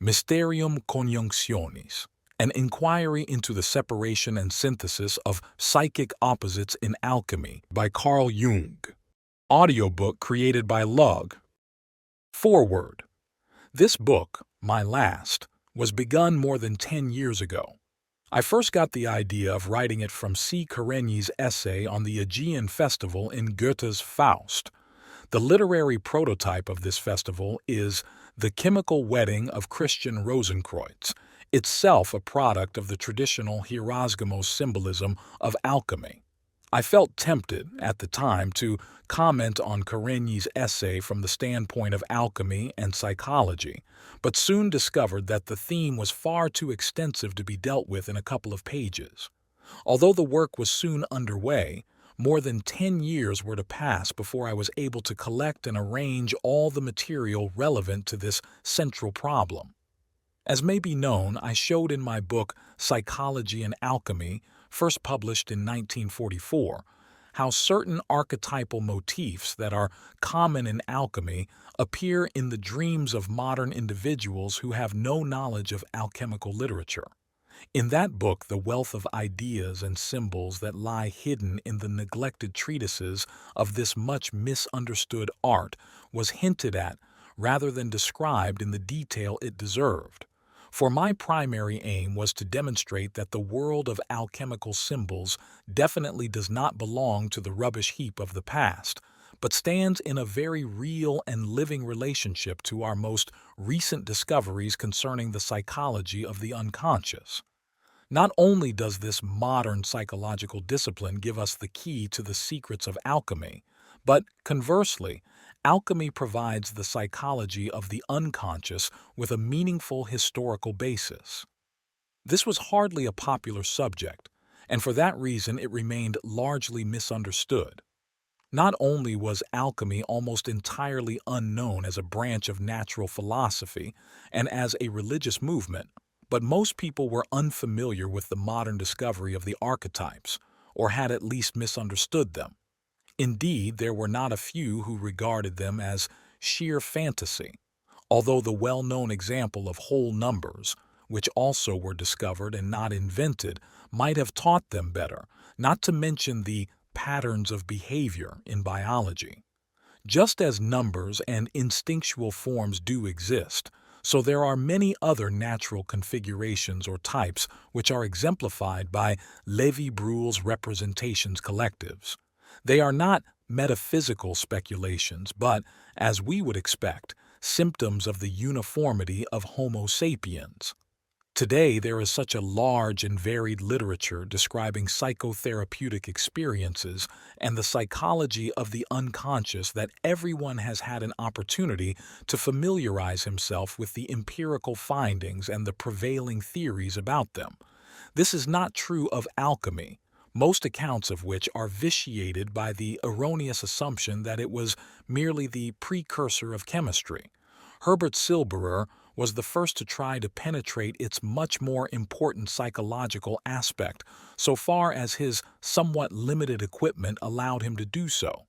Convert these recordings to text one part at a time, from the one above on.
Mysterium Coniunctionis, an inquiry into the separation and synthesis of psychic opposites in alchemy by Carl Jung. Audiobook created by Lug. Foreword. This book, my last, was begun more than 10 years ago. I first got the idea of writing it from C. Karenyi's essay on the Aegean festival in Goethe's Faust. The literary prototype of this festival is The Chemical Wedding of Christian Rosenkreuz, itself a product of the traditional Hierosgamos symbolism of alchemy. I felt tempted, at the time, to comment on Karenyi's essay from the standpoint of alchemy and psychology, but soon discovered that the theme was far too extensive to be dealt with in a couple of pages. Although the work was soon underway, more than 10 years were to pass before I was able to collect and arrange all the material relevant to this central problem. As may be known, I showed in my book Psychology and Alchemy, first published in 1944, how certain archetypal motifs that are common in alchemy appear in the dreams of modern individuals who have no knowledge of alchemical literature. In that book, the wealth of ideas and symbols that lie hidden in the neglected treatises of this much misunderstood art was hinted at rather than described in the detail it deserved. For my primary aim was to demonstrate that the world of alchemical symbols definitely does not belong to the rubbish heap of the past, but stands in a very real and living relationship to our most recent discoveries concerning the psychology of the unconscious. Not only does this modern psychological discipline give us the key to the secrets of alchemy, but conversely, alchemy provides the psychology of the unconscious with a meaningful historical basis. This was hardly a popular subject, and for that reason it remained largely misunderstood. Not only was alchemy almost entirely unknown as a branch of natural philosophy and as a religious movement, but most people were unfamiliar with the modern discovery of the archetypes, or had at least misunderstood them. Indeed, there were not a few who regarded them as sheer fantasy, although the well-known example of whole numbers, which also were discovered and not invented, might have taught them better, not to mention the patterns of behavior in biology. Just as numbers and instinctual forms do exist, so there are many other natural configurations or types which are exemplified by Lévi-Bruhl's representations collectives. They are not metaphysical speculations, but, as we would expect, symptoms of the uniformity of Homo sapiens. Today there is such a large and varied literature describing psychotherapeutic experiences and the psychology of the unconscious that everyone has had an opportunity to familiarize himself with the empirical findings and the prevailing theories about them. This is not true of alchemy, most accounts of which are vitiated by the erroneous assumption that it was merely the precursor of chemistry. Herbert Silberer was the first to try to penetrate its much more important psychological aspect, so far as his somewhat limited equipment allowed him to do so.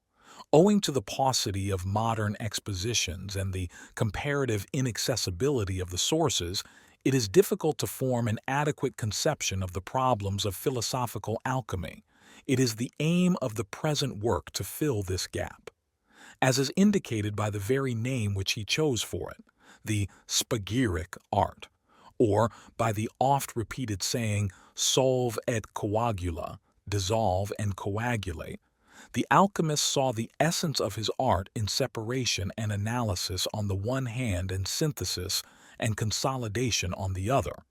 Owing to the paucity of modern expositions and the comparative inaccessibility of the sources, it is difficult to form an adequate conception of the problems of philosophical alchemy. It is the aim of the present work to fill this gap. As is indicated by the very name which he chose for it, the spagyric art, or by the oft-repeated saying solve et coagula, dissolve and coagulate, the alchemist saw the essence of his art in separation and analysis on the one hand and synthesis and consolidation on the other.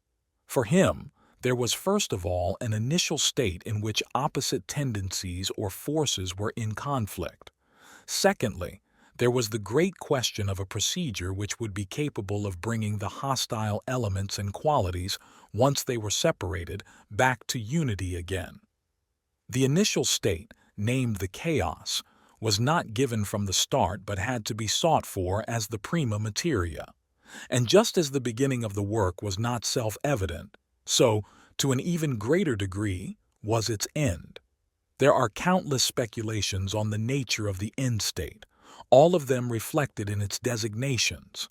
For him, there was first of all an initial state in which opposite tendencies or forces were in conflict. Secondly, there was the great question of a procedure which would be capable of bringing the hostile elements and qualities, once they were separated, back to unity again. The initial state, named the chaos, was not given from the start but had to be sought for as the prima materia. And just as the beginning of the work was not self-evident, so, to an even greater degree, was its end. There are countless speculations on the nature of the end state, all of them reflected in its designations.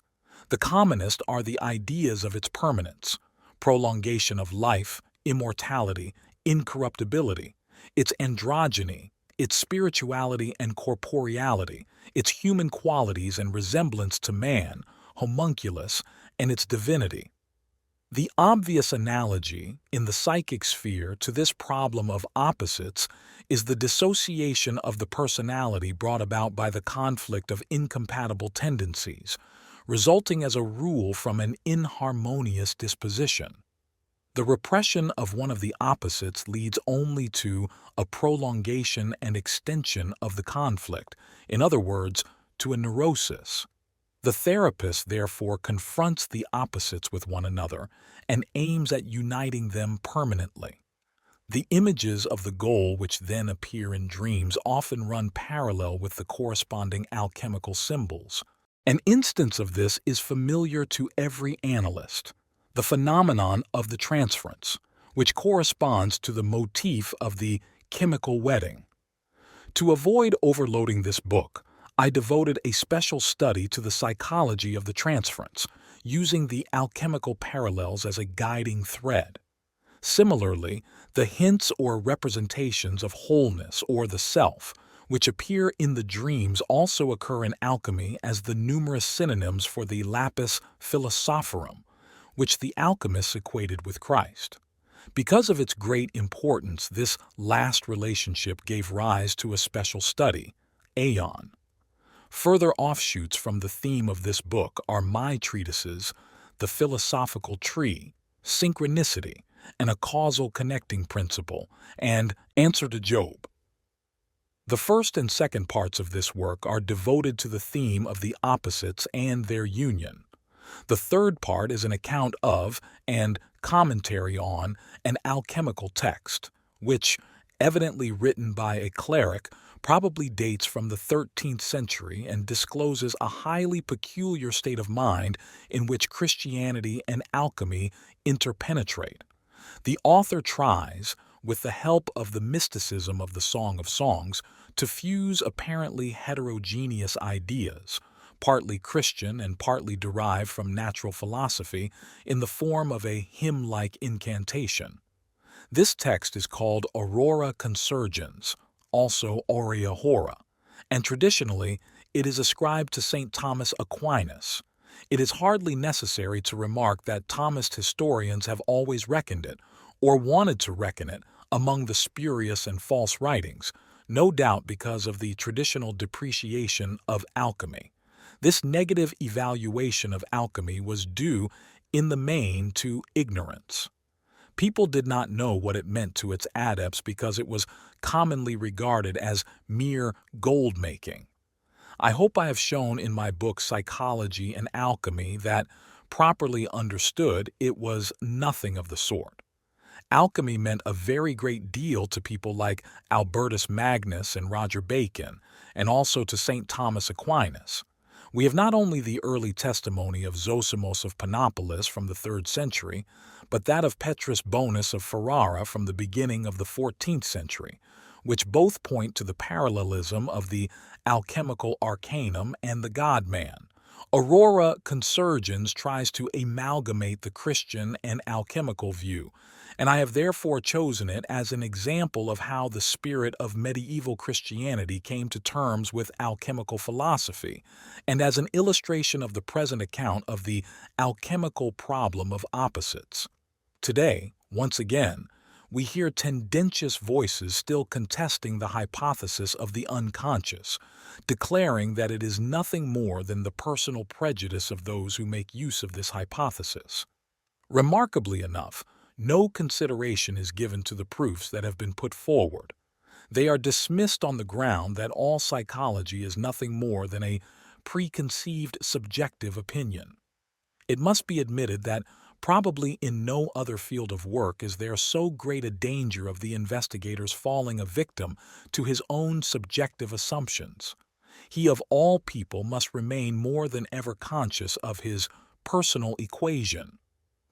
The commonest are the ideas of its permanence, prolongation of life, immortality, incorruptibility, its androgyny, its spirituality and corporeality, its human qualities and resemblance to man, homunculus, and its divinity. The obvious analogy in the psychic sphere to this problem of opposites is the dissociation of the personality brought about by the conflict of incompatible tendencies, resulting as a rule from an inharmonious disposition. The repression of one of the opposites leads only to a prolongation and extension of the conflict, in other words, to a neurosis. The therapist therefore confronts the opposites with one another and aims at uniting them permanently. The images of the goal which then appear in dreams often run parallel with the corresponding alchemical symbols. An instance of this is familiar to every analyst, the phenomenon of the transference, which corresponds to the motif of the chemical wedding. To avoid overloading this book, I devoted a special study to the psychology of the transference, using the alchemical parallels as a guiding thread. Similarly, the hints or representations of wholeness or the self, which appear in the dreams, also occur in alchemy as the numerous synonyms for the lapis philosophorum, which the alchemists equated with Christ. Because of its great importance, this last relationship gave rise to a special study, Aeon. Further offshoots from the theme of this book are my treatises, The Philosophical Tree, Synchronicity, and a Causal Connecting Principle, and Answer to Job. The first and second parts of this work are devoted to the theme of the opposites and their union. The third part is an account of and commentary on an alchemical text, which, evidently written by a cleric, probably dates from the 13th century and discloses a highly peculiar state of mind in which Christianity and alchemy interpenetrate. The author tries, with the help of the mysticism of the Song of Songs, to fuse apparently heterogeneous ideas, partly Christian and partly derived from natural philosophy, in the form of a hymn-like incantation. This text is called Aurora Consurgens, also Aurea Hora, and traditionally it is ascribed to St. Thomas Aquinas. It is hardly necessary to remark that Thomist historians have always reckoned it, or wanted to reckon it, among the spurious and false writings, no doubt because of the traditional depreciation of alchemy. This negative evaluation of alchemy was due, in the main, to ignorance. People did not know what it meant to its adepts because it was commonly regarded as mere gold-making. I hope I have shown in my book Psychology and Alchemy that, properly understood, it was nothing of the sort. Alchemy meant a very great deal to people like Albertus Magnus and Roger Bacon, and also to St. Thomas Aquinas. We have not only the early testimony of Zosimos of Panopolis from the 3rd century, but that of Petrus Bonus of Ferrara from the beginning of the 14th century, which both point to the parallelism of the alchemical arcanum and the God-man. Aurora Consurgens tries to amalgamate the Christian and alchemical view, and I have therefore chosen it as an example of how the spirit of medieval Christianity came to terms with alchemical philosophy, and as an illustration of the present account of the alchemical problem of opposites. Today, once again, we hear tendentious voices still contesting the hypothesis of the unconscious, declaring that it is nothing more than the personal prejudice of those who make use of this hypothesis. Remarkably enough, no consideration is given to the proofs that have been put forward. They are dismissed on the ground that all psychology is nothing more than a preconceived subjective opinion. It must be admitted that probably in no other field of work is there so great a danger of the investigator's falling a victim to his own subjective assumptions. He of all people must remain more than ever conscious of his personal equation.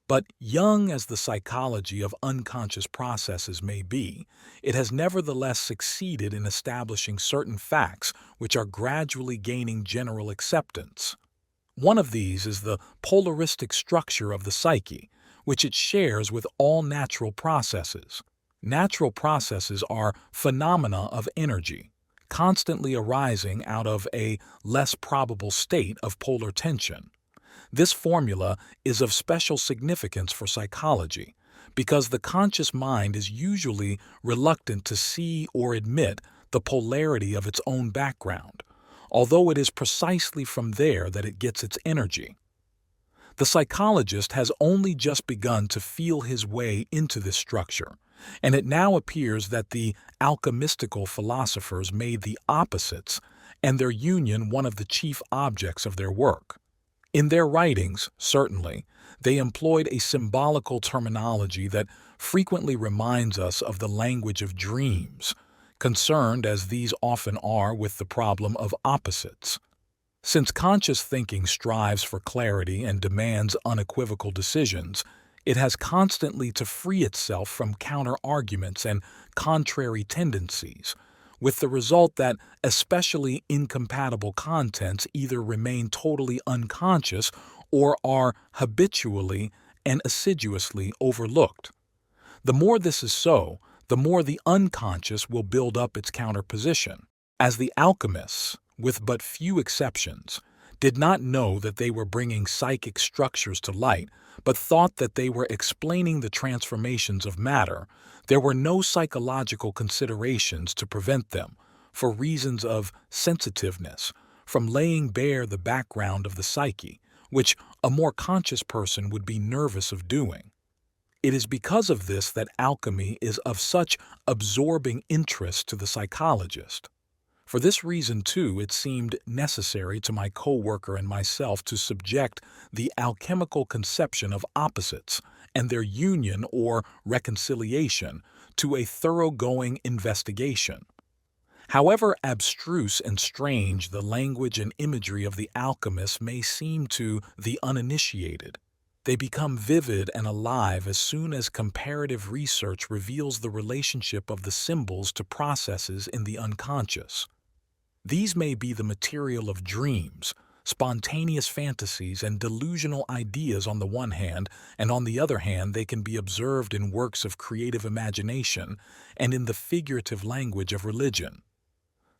But young as the psychology of unconscious processes may be, it has nevertheless succeeded in establishing certain facts which are gradually gaining general acceptance. One of these is the polaristic structure of the psyche, which it shares with all natural processes. Natural processes are phenomena of energy, constantly arising out of a less probable state of polar tension. This formula is of special significance for psychology because the conscious mind is usually reluctant to see or admit the polarity of its own background, although it is precisely from there that it gets its energy. The psychologist has only just begun to feel his way into this structure, and it now appears that the alchemistical philosophers made the opposites and their union one of the chief objects of their work. In their writings, certainly, they employed a symbolical terminology that frequently reminds us of the language of dreams, concerned as these often are with the problem of opposites. Since conscious thinking strives for clarity and demands unequivocal decisions, it has constantly to free itself from counter-arguments and contrary tendencies, with the result that especially incompatible contents either remain totally unconscious or are habitually and assiduously overlooked. The more this is so, the more the unconscious will build up its counterposition. As the alchemists, with but few exceptions, did not know that they were bringing psychic structures to light, but thought that they were explaining the transformations of matter, there were no psychological considerations to prevent them, for reasons of sensitiveness, from laying bare the background of the psyche, which a more conscious person would be nervous of doing. It is because of this that alchemy is of such absorbing interest to the psychologist. For this reason, too, it seemed necessary to my co-worker and myself to subject the alchemical conception of opposites and their union or reconciliation to a thoroughgoing investigation. However abstruse and strange the language and imagery of the alchemists may seem to the uninitiated, they become vivid and alive as soon as comparative research reveals the relationship of the symbols to processes in the unconscious. These may be the material of dreams, spontaneous fantasies, and delusional ideas on the one hand, and on the other hand they can be observed in works of creative imagination and in the figurative language of religion.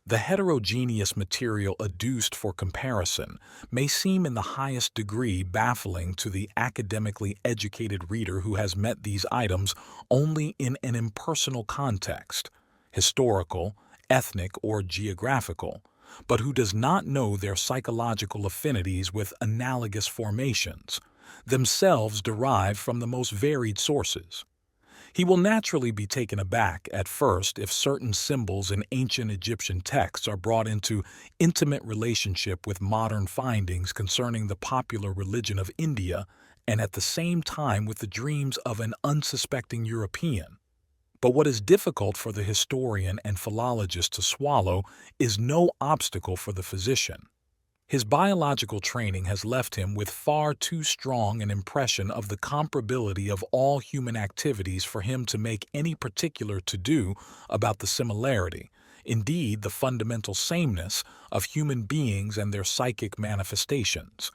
The heterogeneous material adduced for comparison may seem in the highest degree baffling to the academically educated reader who has met these items only in an impersonal context, historical, ethnic, or geographical, but who does not know their psychological affinities with analogous formations, themselves derived from the most varied sources. He will naturally be taken aback at first if certain symbols in ancient Egyptian texts are brought into intimate relationship with modern findings concerning the popular religion of India and at the same time with the dreams of an unsuspecting European. But what is difficult for the historian and philologist to swallow is no obstacle for the physician. His biological training has left him with far too strong an impression of the comparability of all human activities for him to make any particular to-do about the similarity, indeed the fundamental sameness, of human beings and their psychic manifestations.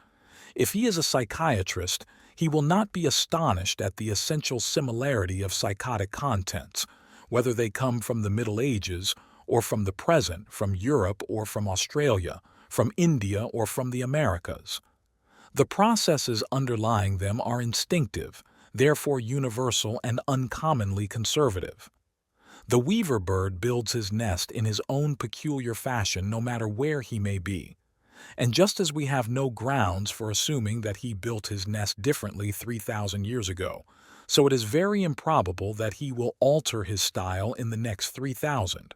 If he is a psychiatrist, he will not be astonished at the essential similarity of psychotic contents, whether they come from the Middle Ages or from the present, from Europe or from Australia, from India or from the Americas. The processes underlying them are instinctive, therefore universal and uncommonly conservative. The weaver bird builds his nest in his own peculiar fashion no matter where he may be. And just as we have no grounds for assuming that he built his nest differently 3,000 years ago, so it is very improbable that he will alter his style in the next 3,000.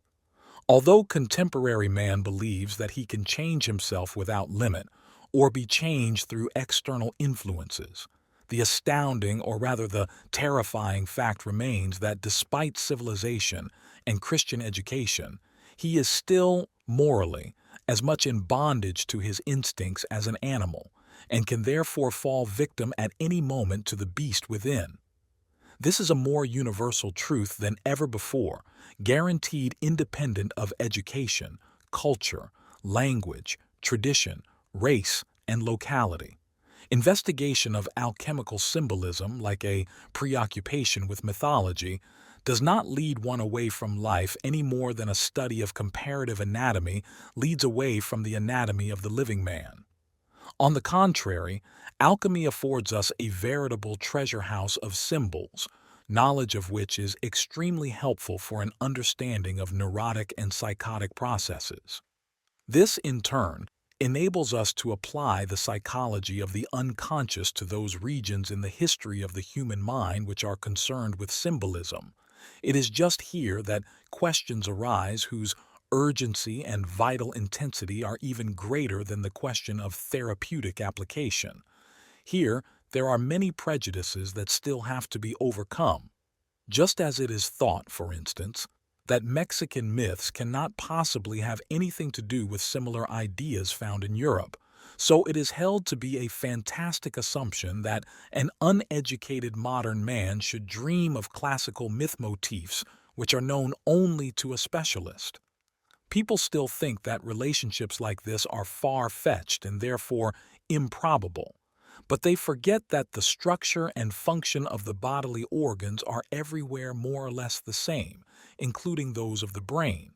Although contemporary man believes that he can change himself without limit, or be changed through external influences, the astounding, or rather the terrifying fact remains that despite civilization and Christian education, he is still, morally, as much in bondage to his instincts as an animal, and can therefore fall victim at any moment to the beast within. This is a more universal truth than ever before, guaranteed independent of education, culture, language, tradition, race, and locality. Investigation of alchemical symbolism, like a preoccupation with mythology, does not lead one away from life any more than a study of comparative anatomy leads away from the anatomy of the living man. On the contrary, alchemy affords us a veritable treasure house of symbols, knowledge of which is extremely helpful for an understanding of neurotic and psychotic processes. This, in turn, enables us to apply the psychology of the unconscious to those regions in the history of the human mind which are concerned with symbolism. It is just here that questions arise whose urgency and vital intensity are even greater than the question of therapeutic application. Here, there are many prejudices that still have to be overcome. Just as it is thought, for instance, that Mexican myths cannot possibly have anything to do with similar ideas found in Europe, so it is held to be a fantastic assumption that an uneducated modern man should dream of classical myth motifs which are known only to a specialist. People still think that relationships like this are far-fetched and therefore improbable, but they forget that the structure and function of the bodily organs are everywhere more or less the same, including those of the brain.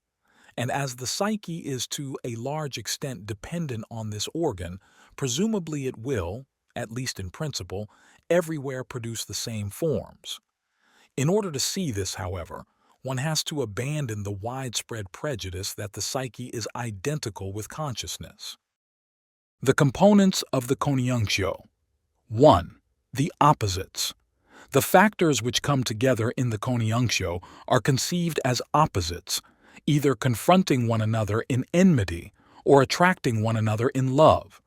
And as the psyche is to a large extent dependent on this organ, presumably it will, at least in principle, everywhere produce the same forms. In order to see this, however, one has to abandon the widespread prejudice that the psyche is identical with consciousness. The components of the CONIUNCTIO. 1. The opposites. The factors which come together in the CONIUNCTIO are conceived as opposites, either confronting one another in enmity or attracting one another in love.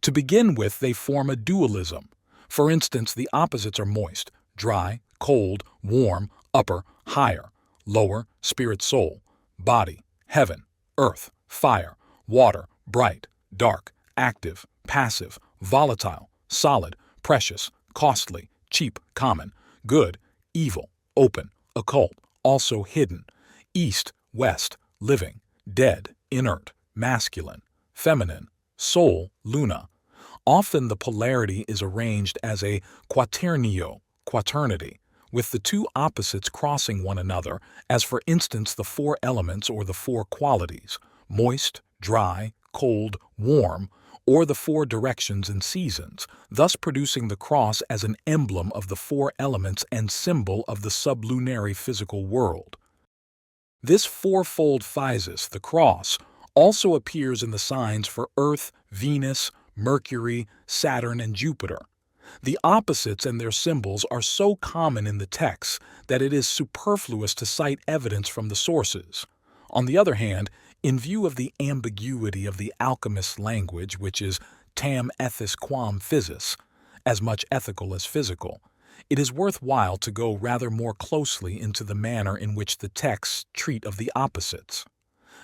To begin with, they form a dualism. For instance, the opposites are moist, dry, cold, warm, upper, higher, lower, spirit, soul, body, heaven, earth, fire, water, bright, dark, active, passive, volatile, solid, precious, costly, cheap, common, good, evil, open, occult, also hidden, east, west, living, dead, inert, masculine, feminine, soul, luna. Often the polarity is arranged as a QUATERNIO, quaternity, with the two opposites crossing one another, as for instance the four elements or the four qualities, moist, dry, cold, warm, or the four directions and seasons, thus producing the cross as an emblem of the four elements and symbol of the sublunary physical world. This fourfold physis, the cross, also appears in the signs for Earth, Venus, Mercury, Saturn, and Jupiter. The opposites and their symbols are so common in the texts that it is superfluous to cite evidence from the sources. On the other hand, in view of the ambiguity of the alchemist's language, which is tam ethis quam physis, as much ethical as physical, it is worthwhile to go rather more closely into the manner in which the texts treat of the opposites.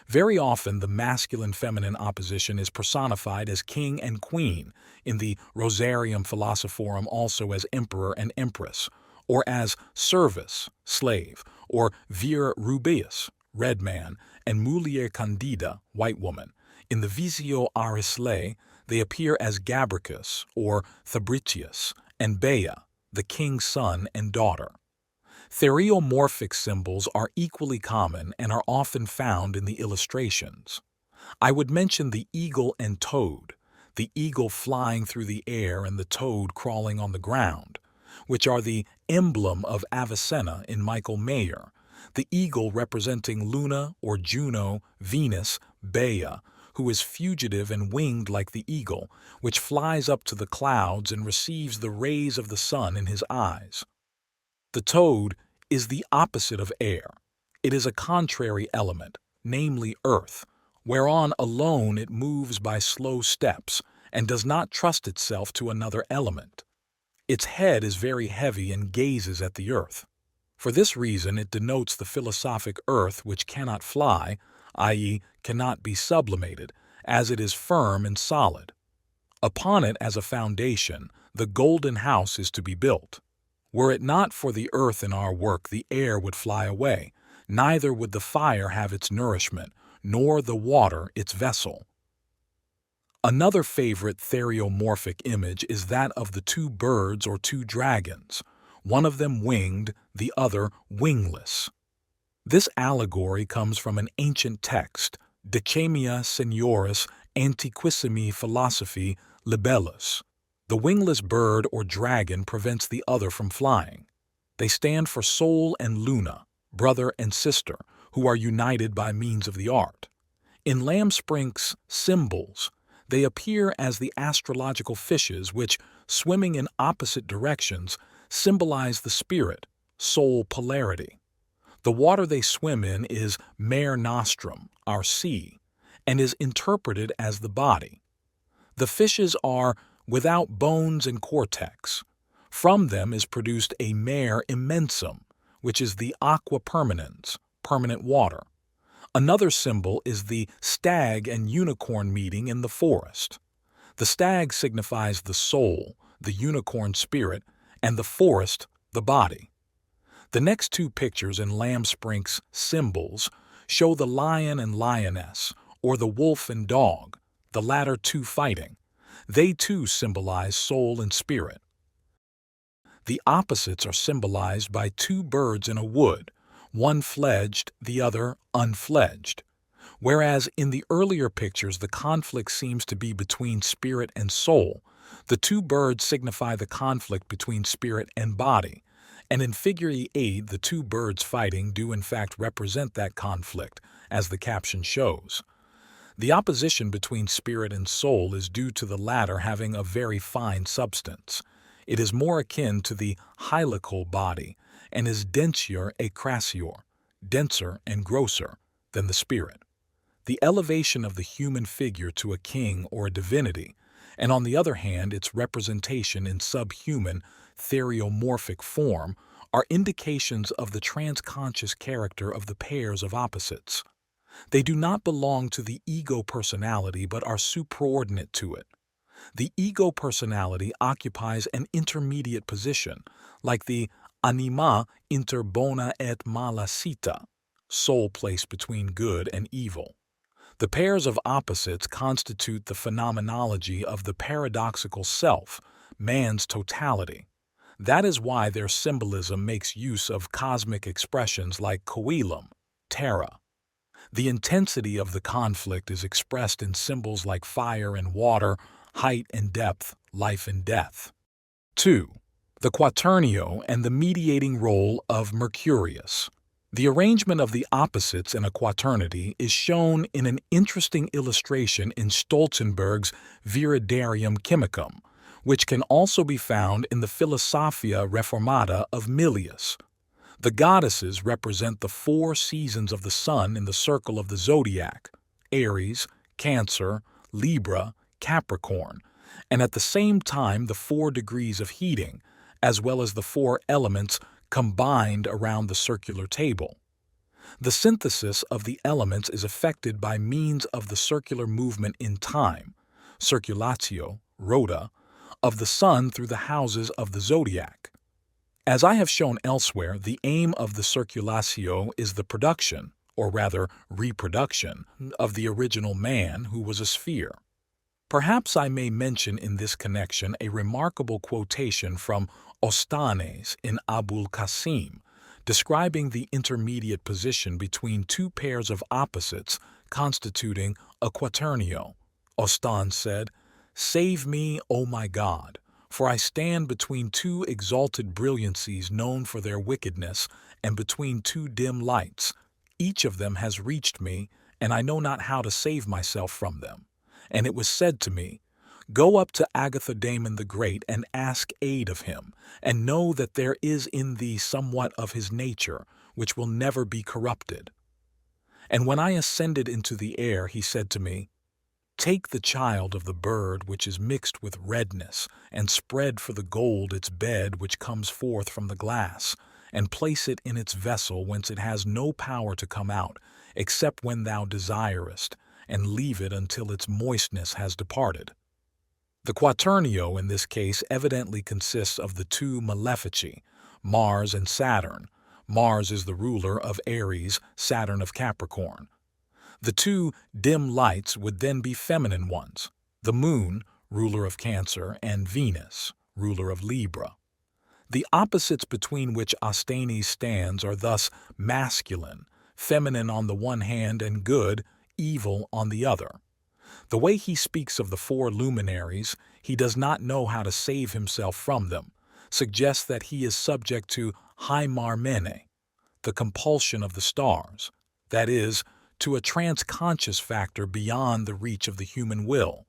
Very often the masculine-feminine opposition is personified as king and queen, in the Rosarium Philosophorum also as emperor and empress, or as servus, slave, or vir rubeus, red man, and mulier candida, white woman. In the Visio Arisle, they appear as Gabricus, or Fabricius, and Bea, the king's son and daughter. Theriomorphic symbols are equally common and are often found in the illustrations. I would mention the eagle and toad, the eagle flying through the air and the toad crawling on the ground, which are the emblem of Avicenna in Michael Mayer, the eagle representing Luna or Juno, Venus, Bea, who is fugitive and winged like the eagle, which flies up to the clouds and receives the rays of the sun in his eyes. The toad is the opposite of air. It is a contrary element, namely earth, whereon alone it moves by slow steps and does not trust itself to another element. Its head is very heavy and gazes at the earth. For this reason it denotes the philosophic earth which cannot fly, i.e., cannot be sublimated, as it is firm and solid. Upon it as a foundation, the golden house is to be built. Were it not for the earth in our work, the air would fly away, neither would the fire have its nourishment, nor the water its vessel. Another favorite theriomorphic image is that of the two birds or two dragons, one of them winged, the other wingless. This allegory comes from an ancient text, Decemia Senioris Antiquissimi Philosophi Libellus. The wingless bird or dragon prevents the other from flying. They stand for Sol and Luna, brother and sister, who are united by means of the art. In Lamsprink's Symbols, they appear as the astrological fishes which, swimming in opposite directions, symbolize the spirit, soul polarity. The water they swim in is mare nostrum, our sea, and is interpreted as the body. The fishes are without bones and cortex. From them is produced a mare immensum, which is the aqua permanens, permanent water. Another symbol is the stag and unicorn meeting in the forest. The stag signifies the soul, the unicorn spirit, and the forest, the body. The next two pictures in Lamsprink's Symbols show the lion and lioness, or the wolf and dog, the latter two fighting. They too symbolize soul and spirit. The opposites are symbolized by two birds in a wood, one fledged, the other unfledged. Whereas in the earlier pictures the conflict seems to be between spirit and soul, the two birds signify the conflict between spirit and body, and in Figure 8 the two birds fighting do in fact represent that conflict, as the caption shows. The opposition between spirit and soul is due to the latter having a very fine substance. It is more akin to the hylical body, and is densior et crassior, denser and grosser, than the spirit. The elevation of the human figure to a king or a divinity, and on the other hand its representation in subhuman, theriomorphic form, are indications of the transconscious character of the pairs of opposites. They do not belong to the ego personality but are supraordinate to it. The ego personality occupies an intermediate position, like the anima inter bona et mala sita, soul placed between good and evil. The pairs of opposites constitute the phenomenology of the paradoxical self, man's totality. That is why their symbolism makes use of cosmic expressions like coelum, terra. The intensity of the conflict is expressed in symbols like fire and water, height and depth, life and death. 2. The Quaternio and the mediating role of Mercurius. The arrangement of the opposites in a quaternity is shown in an interesting illustration in Stolzenberg's Viridarium Chemicum, which can also be found in the Philosophia Reformata of Milius. The goddesses represent the 4 seasons of the sun in the circle of the zodiac, Aries, Cancer, Libra, Capricorn, and at the same time the 4 degrees of heating, as well as the 4 elements combined around the circular table. The synthesis of the elements is effected by means of the circular movement in time, circulatio, rota, of the sun through the houses of the zodiac. As I have shown elsewhere, the aim of the circulatio is the production, or rather reproduction, of the original man who was a sphere. Perhaps I may mention in this connection a remarkable quotation from Ostanes in Abul Qasim, describing the intermediate position between two pairs of opposites constituting a quaternio. Ostan said, "Save me, O my God, for I stand between 2 exalted brilliancies known for their wickedness, and between 2 dim lights. Each of them has reached me, and I know not how to save myself from them. And it was said to me, Go up to Agathodamon the Great and ask aid of him, and know that there is in thee somewhat of his nature, which will never be corrupted. And when I ascended into the air, he said to me, Take the child of the bird which is mixed with redness, and spread for the gold its bed which comes forth from the glass, and place it in its vessel whence it has no power to come out, except when thou desirest, and leave it until its moistness has departed." The quaternio in this case evidently consists of the 2 malefici, Mars and Saturn. Mars is the ruler of Aries, Saturn of Capricorn. The 2 dim lights would then be feminine ones. the Moon, ruler of Cancer, and Venus, ruler of Libra. The opposites between which Asthenes stands are thus masculine, feminine on the one hand and good, evil on the other. The way he speaks of the four luminaries, he does not know how to save himself from them, suggests that he is subject to hymarmene, the compulsion of the stars, that is, to a transconscious factor beyond the reach of the human will.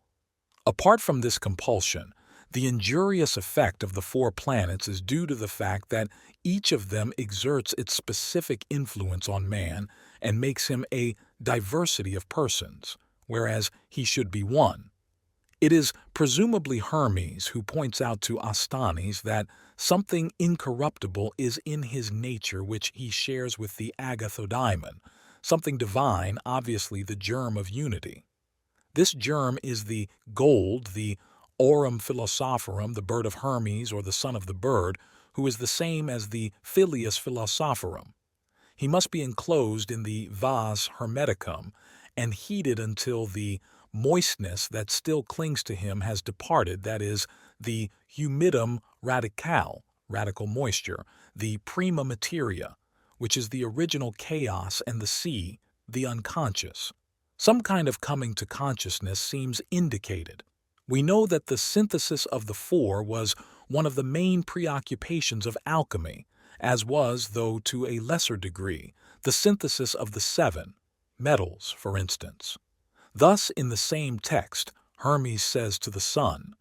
Apart from this compulsion, the injurious effect of the four planets is due to the fact that each of them exerts its specific influence on man and makes him a diversity of persons, whereas he should be one. It is presumably Hermes who points out to Asthenes that something incorruptible is in his nature which he shares with the agathodaimon, something divine, obviously the germ of unity. This germ is the gold, the aurum philosophorum, the bird of Hermes or the son of the bird, who is the same as the filius philosophorum. He must be enclosed in the vas hermeticum and heated until the moistness that still clings to him has departed, that is, the humidum radicale, radical moisture, the prima materia, which is the original chaos, and the sea, the unconscious. Some kind of coming to consciousness seems indicated. We know that the synthesis of the four was one of the main preoccupations of alchemy, as was, though to a lesser degree, the synthesis of the seven, metals, for instance. Thus, in the same text, Hermes says to the sun,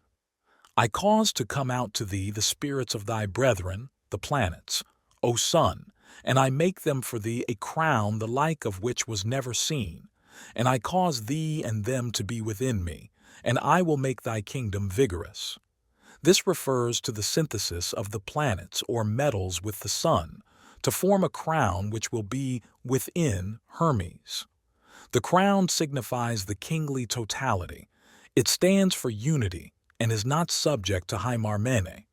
I cause to come out to thee the spirits of thy brethren, the planets, O sun, and I make them for thee a crown the like of which was never seen, and I cause thee and them to be within me, and I will make thy kingdom vigorous. This refers to the synthesis of the planets or metals with the sun, to form a crown which will be within Hermes. The crown signifies the kingly totality. It stands for unity and is not subject to hymarmene.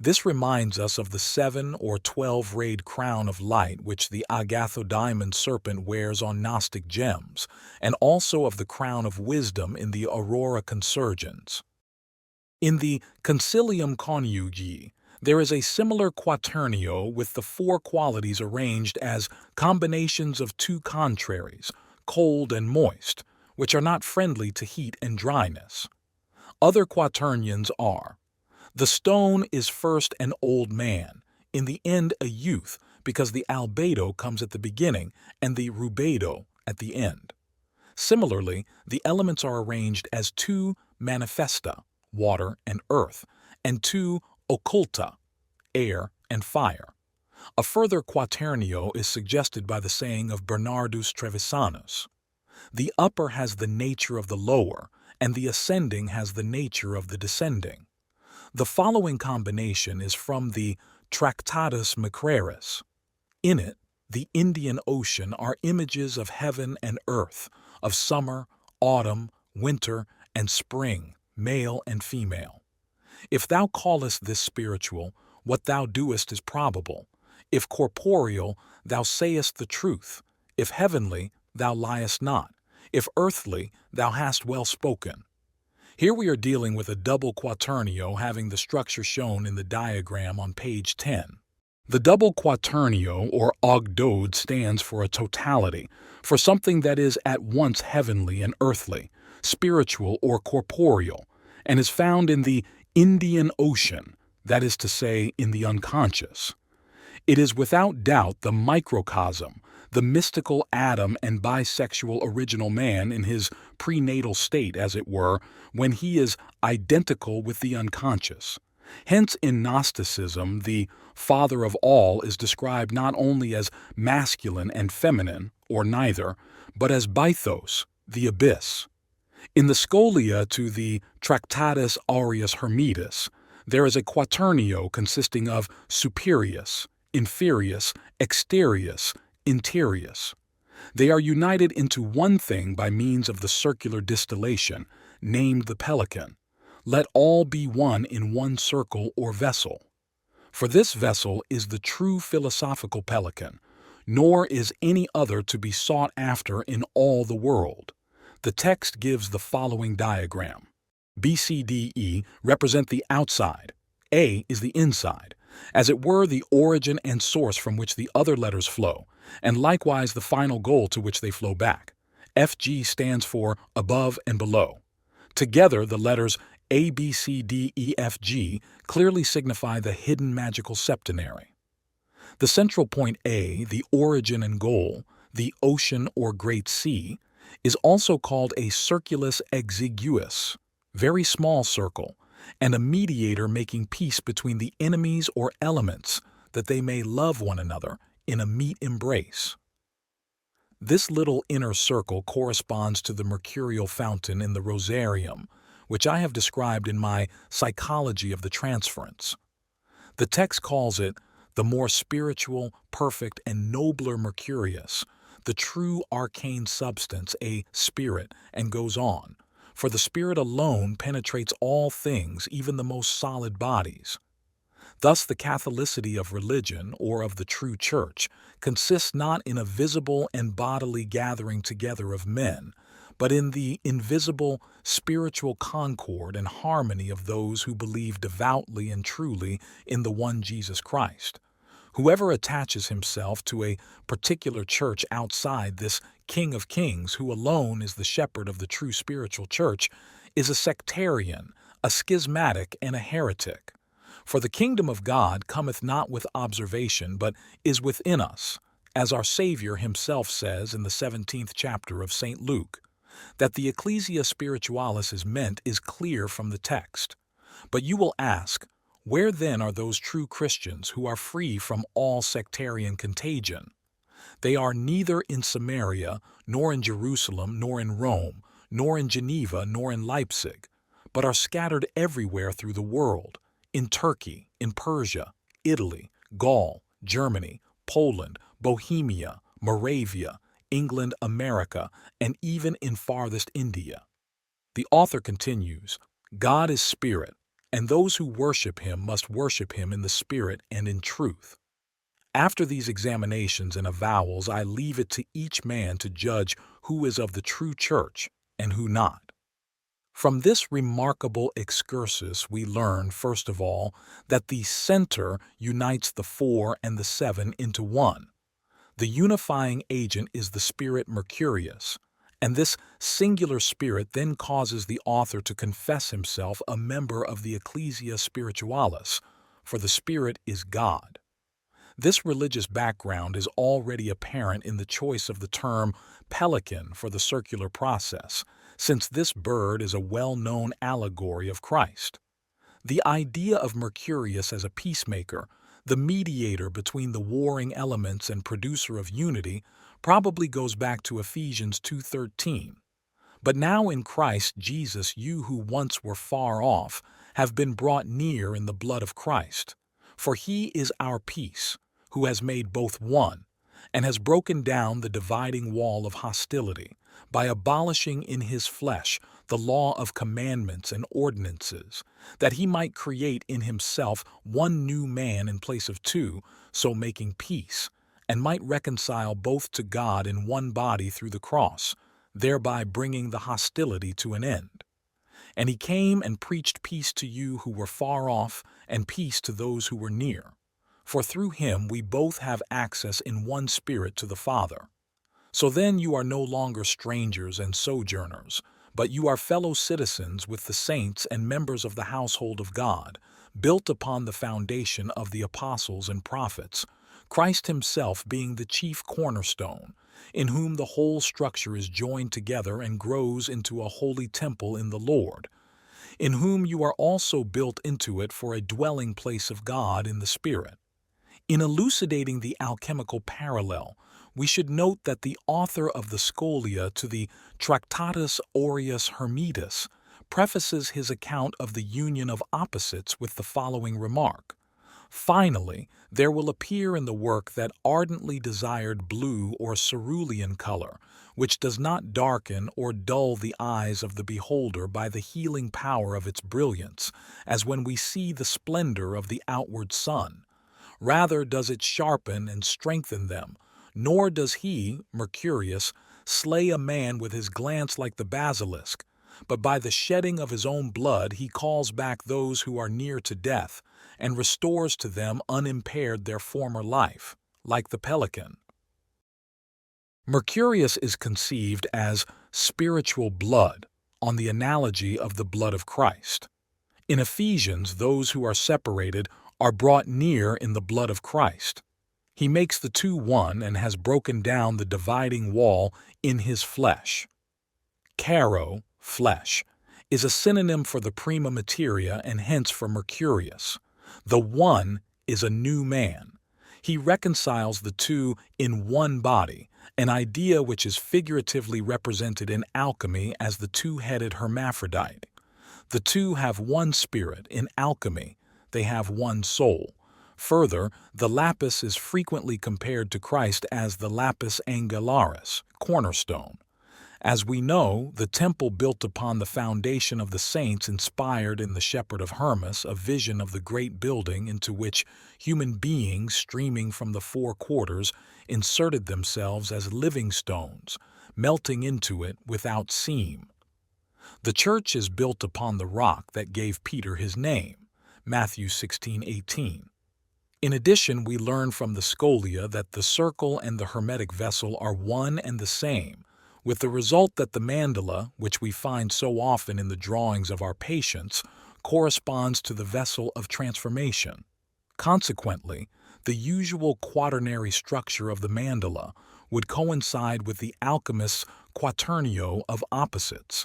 This reminds us of the 7 or 12-rayed crown of light which the agathodaimon serpent wears on Gnostic gems, and also of the crown of wisdom in the aurora consurgens. In the Concilium Coniunctii, there is a similar quaternio with the four qualities arranged as combinations of two contraries, cold and moist, which are not friendly to heat and dryness. Other quaternions are: the stone is first an old man, in the end a youth, because the albedo comes at the beginning and the rubedo at the end. Similarly, the elements are arranged as two manifesta, water and earth, and two occulta, air and fire. A further quaternio is suggested by the saying of Bernardus Trevisanus: the upper has the nature of the lower, and the ascending has the nature of the descending. The following combination is from the Tractatus Mercurius. In it, the Indian Ocean are images of heaven and earth, of summer, autumn, winter, and spring, male and female. If thou callest this spiritual, what thou doest is probable. If corporeal, thou sayest the truth. If heavenly, thou liest not. If earthly, thou hast well spoken. Here we are dealing with a double quaternio having the structure shown in the diagram on page 10. The double quaternio, or ogdode, stands for a totality, for something that is at once heavenly and earthly, spiritual or corporeal, and is found in the Indian Ocean, that is to say, in the unconscious. It is without doubt the microcosm, the mystical atom and bisexual original man in his prenatal state, as it were, when he is identical with the unconscious. Hence, in Gnosticism, the Father of all is described not only as masculine and feminine, or neither, but as Bythos, the abyss. In the Scholia to the Tractatus Aureus Hermetis, there is a quaternio consisting of superius, inferius, exterius, interius. They are united into one thing by means of the circular distillation, named the pelican. Let all be one in one circle or vessel. For this vessel is the true philosophical pelican, nor is any other to be sought after in all the world. The text gives the following diagram. B, C, D, E represent the outside. A is the inside, as it were the origin and source from which the other letters flow, and likewise the final goal to which they flow back. F, G stands for above and below. Together, the letters A, B, C, D, E, F, G clearly signify the hidden magical septenary. The central point A, the origin and goal, the ocean or great sea, is also called a circulus exiguus, very small circle, and a mediator making peace between the enemies or elements that they may love one another in a meet embrace. This little inner circle corresponds to the mercurial fountain in the rosarium, which I have described in my Psychology of the Transference. The text calls it the more spiritual, perfect, and nobler Mercurius, the true arcane substance, a spirit, and goes on. For the spirit alone penetrates all things, even the most solid bodies. Thus the Catholicity of religion, or of the true church, consists not in a visible and bodily gathering together of men, but in the invisible spiritual concord and harmony of those who believe devoutly and truly in the one Jesus Christ. Whoever attaches himself to a particular church outside this King of Kings, who alone is the shepherd of the true spiritual church, is a sectarian, a schismatic, and a heretic. For the kingdom of God cometh not with observation, but is within us, as our Savior himself says in the 17th chapter of St. Luke. That the Ecclesia Spiritualis is meant is clear from the text. But you will ask, where then are those true Christians who are free from all sectarian contagion? They are neither in Samaria, nor in Jerusalem, nor in Rome, nor in Geneva, nor in Leipzig, but are scattered everywhere through the world, in Turkey, in Persia, Italy, Gaul, Germany, Poland, Bohemia, Moravia, England, America, and even in farthest India. The author continues, God is spirit, and those who worship him must worship him in the spirit and in truth. After these examinations and avowals, I leave it to each man to judge who is of the true church and who not. From this remarkable excursus we learn, first of all, that the center unites the 4 and the 7 into one. The unifying agent is the spirit Mercurius, and this singular spirit then causes the author to confess himself a member of the Ecclesia Spiritualis, for the spirit is God. This religious background is already apparent in the choice of the term pelican for the circular process, since this bird is a well-known allegory of Christ. The idea of Mercurius as a peacemaker, the mediator between the warring elements and producer of unity, probably goes back to Ephesians 2:13. But now in Christ Jesus you who once were far off have been brought near in the blood of Christ. For he is our peace, who has made both one, and has broken down the dividing wall of hostility, by abolishing in his flesh the law of commandments and ordinances, that he might create in himself one new man in place of two, so making peace, and might reconcile both to God in one body through the cross, thereby bringing the hostility to an end. And he came and preached peace to you who were far off, and peace to those who were near. For through him we both have access in one Spirit to the Father. So then you are no longer strangers and sojourners, but you are fellow citizens with the saints and members of the household of God, built upon the foundation of the apostles and prophets, Christ himself being the chief cornerstone, in whom the whole structure is joined together and grows into a holy temple in the Lord, in whom you are also built into it for a dwelling place of God in the Spirit. In elucidating the alchemical parallel, we should note that the author of the Scholia to the Tractatus Aureus Hermetis prefaces his account of the union of opposites with the following remark. Finally, there will appear in the work that ardently desired blue or cerulean color, which does not darken or dull the eyes of the beholder by the healing power of its brilliance, as when we see the splendor of the outward sun. Rather does it sharpen and strengthen them, nor does he, Mercurius, slay a man with his glance like the basilisk, but by the shedding of his own blood he calls back those who are near to death and restores to them unimpaired their former life, like the pelican. Mercurius is conceived as spiritual blood, on the analogy of the blood of Christ. In Ephesians, those who are separated are brought near in the blood of Christ. He makes the two one and has broken down the dividing wall in his flesh. Caro, flesh, is a synonym for the prima materia and hence for Mercurius. The one is a new man. He reconciles the two in one body, an idea which is figuratively represented in alchemy as the two-headed hermaphrodite. The two have one spirit. In alchemy, they have one soul. Further, the lapis is frequently compared to Christ as the lapis angularis, cornerstone. As we know, the temple built upon the foundation of the saints inspired in the Shepherd of Hermas a vision of the great building into which human beings streaming from the four quarters inserted themselves as living stones, melting into it without seam. The church is built upon the rock that gave Peter his name, Matthew 16:18. In addition, we learn from the Scholia that the circle and the hermetic vessel are one and the same, with the result that the mandala, which we find so often in the drawings of our patients, corresponds to the vessel of transformation. Consequently, the usual quaternary structure of the mandala would coincide with the alchemist's quaternio of opposites.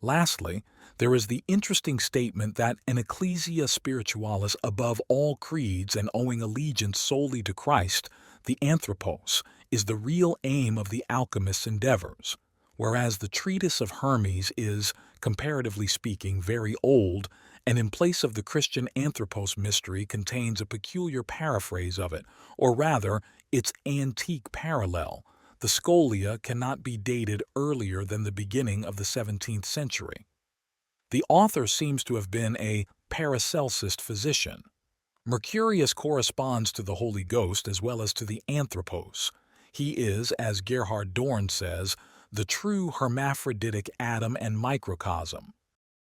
Lastly, there is the interesting statement that an Ecclesia Spiritualis above all creeds and owing allegiance solely to Christ, the Anthropos, is the real aim of the alchemist's endeavors, whereas the treatise of Hermes is, comparatively speaking, very old, and in place of the Christian Anthropos mystery contains a peculiar paraphrase of it, or rather, its antique parallel. The Scholia cannot be dated earlier than the beginning of the 17th century. The author seems to have been a Paracelsus physician. Mercurius corresponds to the Holy Ghost as well as to the Anthropos. He is, as Gerhard Dorn says, the true hermaphroditic atom and microcosm.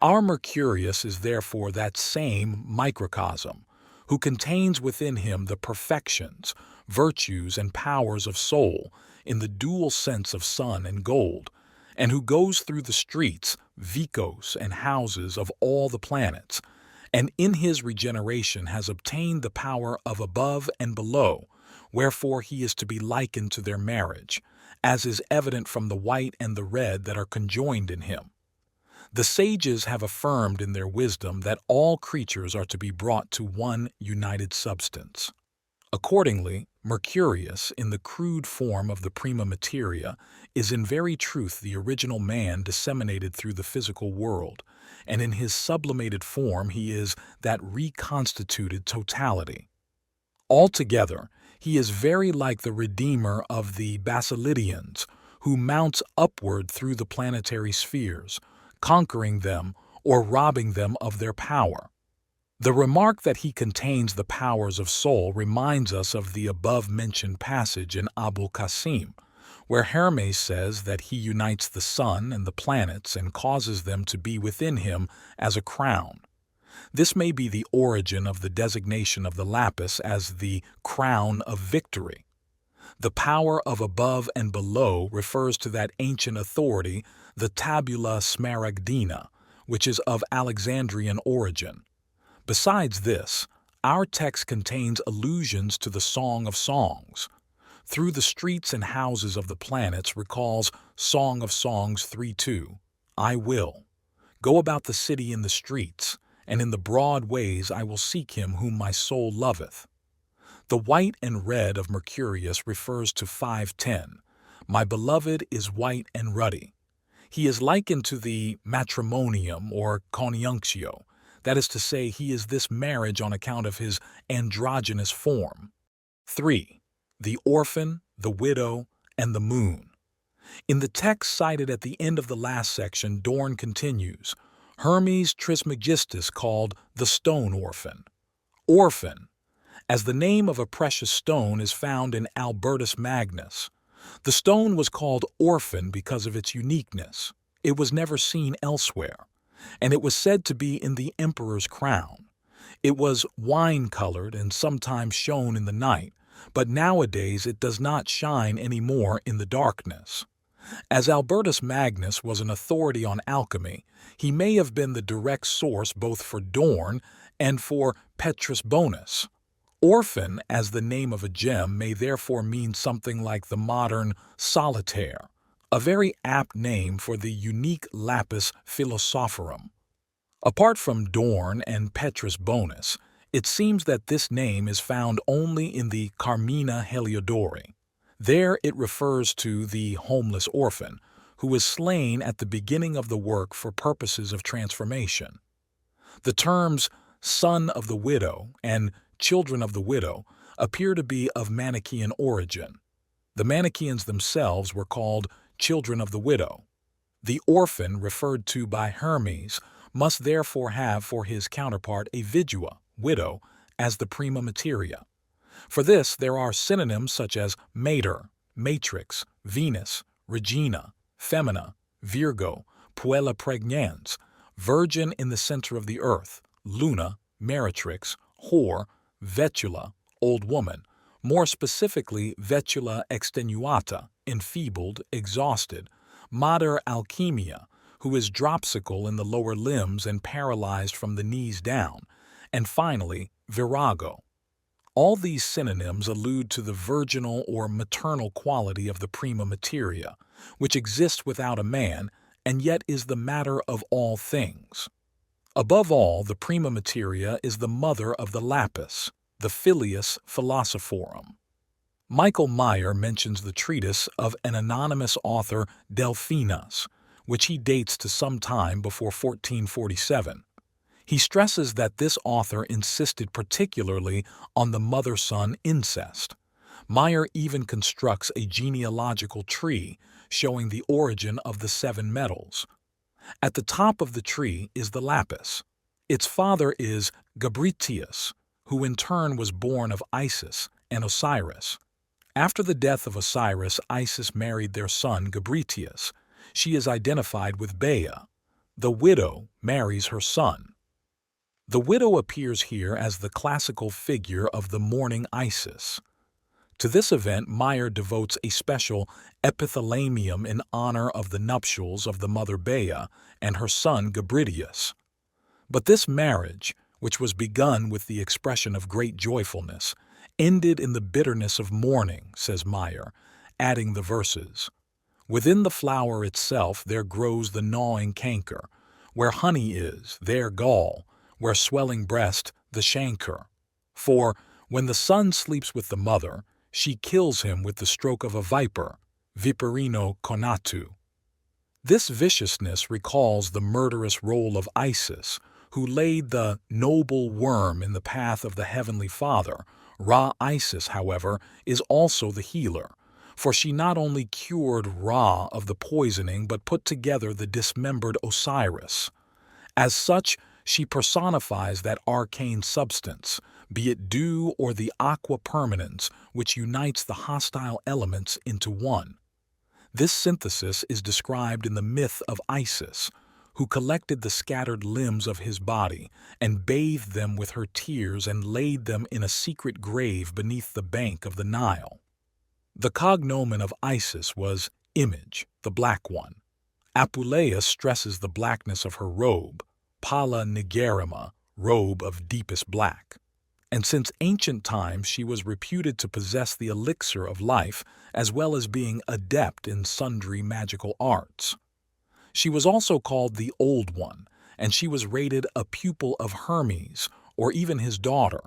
Our Mercurius is therefore that same microcosm, who contains within him the perfections, virtues, and powers of soul in the dual sense of sun and gold, and who goes through the streets, vicos, and houses of all the planets, and in his regeneration has obtained the power of above and below, wherefore he is to be likened to their marriage, as is evident from the white and the red that are conjoined in him. The sages have affirmed in their wisdom that all creatures are to be brought to one united substance. Accordingly, Mercurius, in the crude form of the prima materia, is in very truth the original man disseminated through the physical world, and in his sublimated form he is that reconstituted totality. Altogether, he is very like the Redeemer of the Basilidians, who mounts upward through the planetary spheres, conquering them or robbing them of their power. The remark that he contains the powers of soul reminds us of the above-mentioned passage in Abul Qasim, where Hermes says that he unites the sun and the planets and causes them to be within him as a crown. This may be the origin of the designation of the lapis as the crown of victory. The power of above and below refers to that ancient authority, the tabula smaragdina, which is of Alexandrian origin. Besides this, our text contains allusions to the Song of Songs. Through the streets and houses of the planets recalls Song of Songs 3:2, I will go about the city in the streets, and in the broad ways I will seek him whom my soul loveth. The white and red of Mercurius refers to 5:10, my beloved is white and ruddy. He is likened to the matrimonium or CONIUNCTIO, that is to say, he is this marriage on account of his androgynous form. 3. The orphan, the widow, and the moon. In the text cited at the end of the last section, Dorn continues, Hermes Trismegistus called the stone orphan. Orphan, as the name of a precious stone is found in Albertus Magnus. The stone was called orphan because of its uniqueness. It was never seen elsewhere, and it was said to be in the emperor's crown. It was wine-colored and sometimes shone in the night, but nowadays it does not shine anymore in the darkness. As Albertus Magnus was an authority on alchemy, he may have been the direct source both for Dorn and for Petrus Bonus. Orphan, as the name of a gem, may therefore mean something like the modern solitaire, a very apt name for the unique lapis philosophorum. Apart from Dorn and Petrus Bonus, it seems that this name is found only in the Carmina Heliodori. There it refers to the homeless orphan, who was slain at the beginning of the work for purposes of transformation. The terms son of the widow and children of the widow appear to be of Manichaean origin. The Manichaeans themselves were called children of the widow. The orphan referred to by Hermes must therefore have for his counterpart a vidua, widow, as the prima materia. For this there are synonyms such as mater, matrix, Venus, regina, femina, Virgo, puella pregnans, virgin in the center of the earth, luna, meretrix, whore, vetula, old woman, more specifically vetula extenuata, enfeebled, exhausted, mater alchemia, who is dropsical in the lower limbs and paralyzed from the knees down, and finally, virago. All these synonyms allude to the virginal or maternal quality of the prima materia, which exists without a man and yet is the matter of all things. Above all, the prima materia is the mother of the lapis, the filius philosophorum. Michael Meyer mentions the treatise of an anonymous author, Delphinus, which he dates to some time before 1447. He stresses that this author insisted particularly on the mother-son incest. Meyer even constructs a genealogical tree showing the origin of the 7 metals. At the top of the tree is the lapis. Its father is Gabritius, who in turn was born of Isis and Osiris. After the death of Osiris, Isis married their son Gabritius. She is identified with Bea. The widow marries her son. The widow appears here as the classical figure of the mourning Isis. To this event, Meyer devotes a special epithalamium in honor of the nuptials of the mother Bea and her son Gabritius. But this marriage, which was begun with the expression of great joyfulness, ended in the bitterness of mourning, says Meyer, adding the verses. Within the flower itself there grows the gnawing canker. Where honey is, there gall. Where swelling breast, the chancre. For, when the son sleeps with the mother, she kills him with the stroke of a viper, viperino conatu. This viciousness recalls the murderous role of Isis, who laid the noble worm in the path of the Heavenly Father. Ra-Isis, however, is also the healer, for she not only cured Ra of the poisoning but put together the dismembered Osiris. As such, she personifies that arcane substance, be it dew or the aqua permanens, which unites the hostile elements into one. This synthesis is described in the myth of Isis, who collected the scattered limbs of his body and bathed them with her tears and laid them in a secret grave beneath the bank of the Nile. The cognomen of Isis was Image, the Black One. Apuleius stresses the blackness of her robe, Pala Nigerima, robe of deepest black. And since ancient times she was reputed to possess the elixir of life as well as being adept in sundry magical arts. She was also called the Old One, and she was rated a pupil of Hermes, or even his daughter.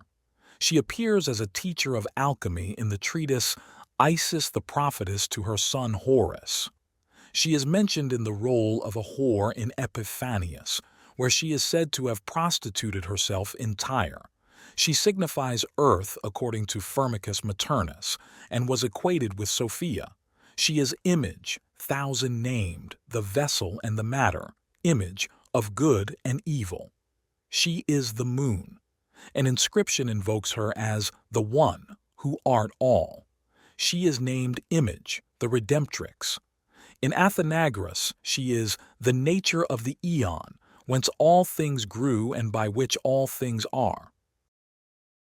She appears as a teacher of alchemy in the treatise Isis the Prophetess to her son Horus. She is mentioned in the role of a whore in Epiphanius, where she is said to have prostituted herself in Tyre. She signifies earth according to Firmicus Maternus, and was equated with Sophia. She is image, thousand-named, the vessel and the matter, image of good and evil. She is the moon. An inscription invokes her as the One, who art all. She is named Image, the Redemptrix. In Athenagoras, she is the nature of the aeon, whence all things grew and by which all things are.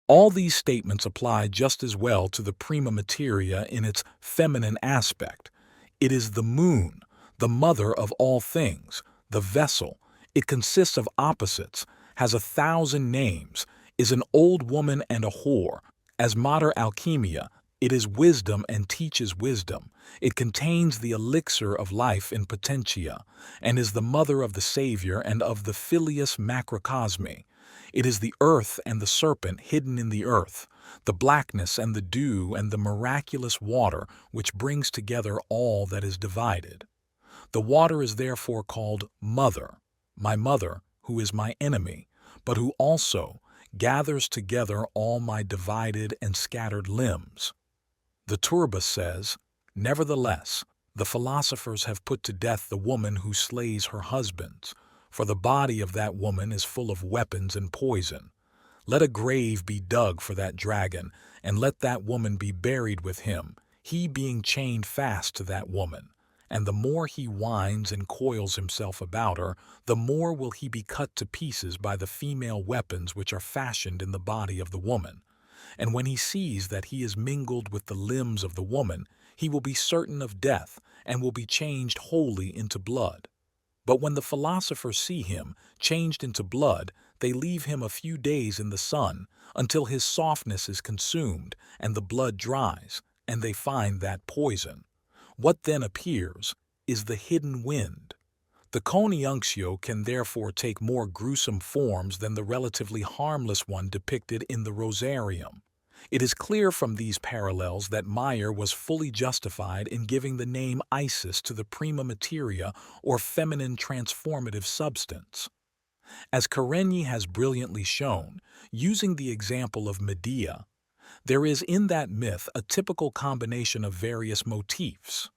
All these statements apply just as well to the prima materia in its feminine aspect. It is the moon, the mother of all things, the vessel. It consists of opposites, has 1,000 names, is an old woman and a whore. As mater alchemia, it is wisdom and teaches wisdom. It contains the elixir of life in potentia, and is the mother of the Savior and of the filius macrocosmi. It is the earth and the serpent hidden in the earth, the blackness and the dew and the miraculous water which brings together all that is divided. The water is therefore called Mother, my mother, who is my enemy, but who also gathers together all my divided and scattered limbs. The Turba says, "Nevertheless, the philosophers have put to death the woman who slays her husbands, for the body of that woman is full of weapons and poison. Let a grave be dug for that dragon, and let that woman be buried with him, he being chained fast to that woman. And the more he winds and coils himself about her, the more will he be cut to pieces by the female weapons which are fashioned in the body of the woman. And when he sees that he is mingled with the limbs of the woman, he will be certain of death, and will be changed wholly into blood. But when the philosophers see him changed into blood, they leave him a few days in the sun, until his softness is consumed, and the blood dries, and they find that poison. What then appears is the hidden wind. The CONIUNCTIO can therefore take more gruesome forms than the relatively harmless one depicted in the Rosarium. It is clear from these parallels that Meyer was fully justified in giving the name Isis to the prima materia or feminine transformative substance. As Karenyi has brilliantly shown, using the example of Medea, there is in that myth a typical combination of various motifs: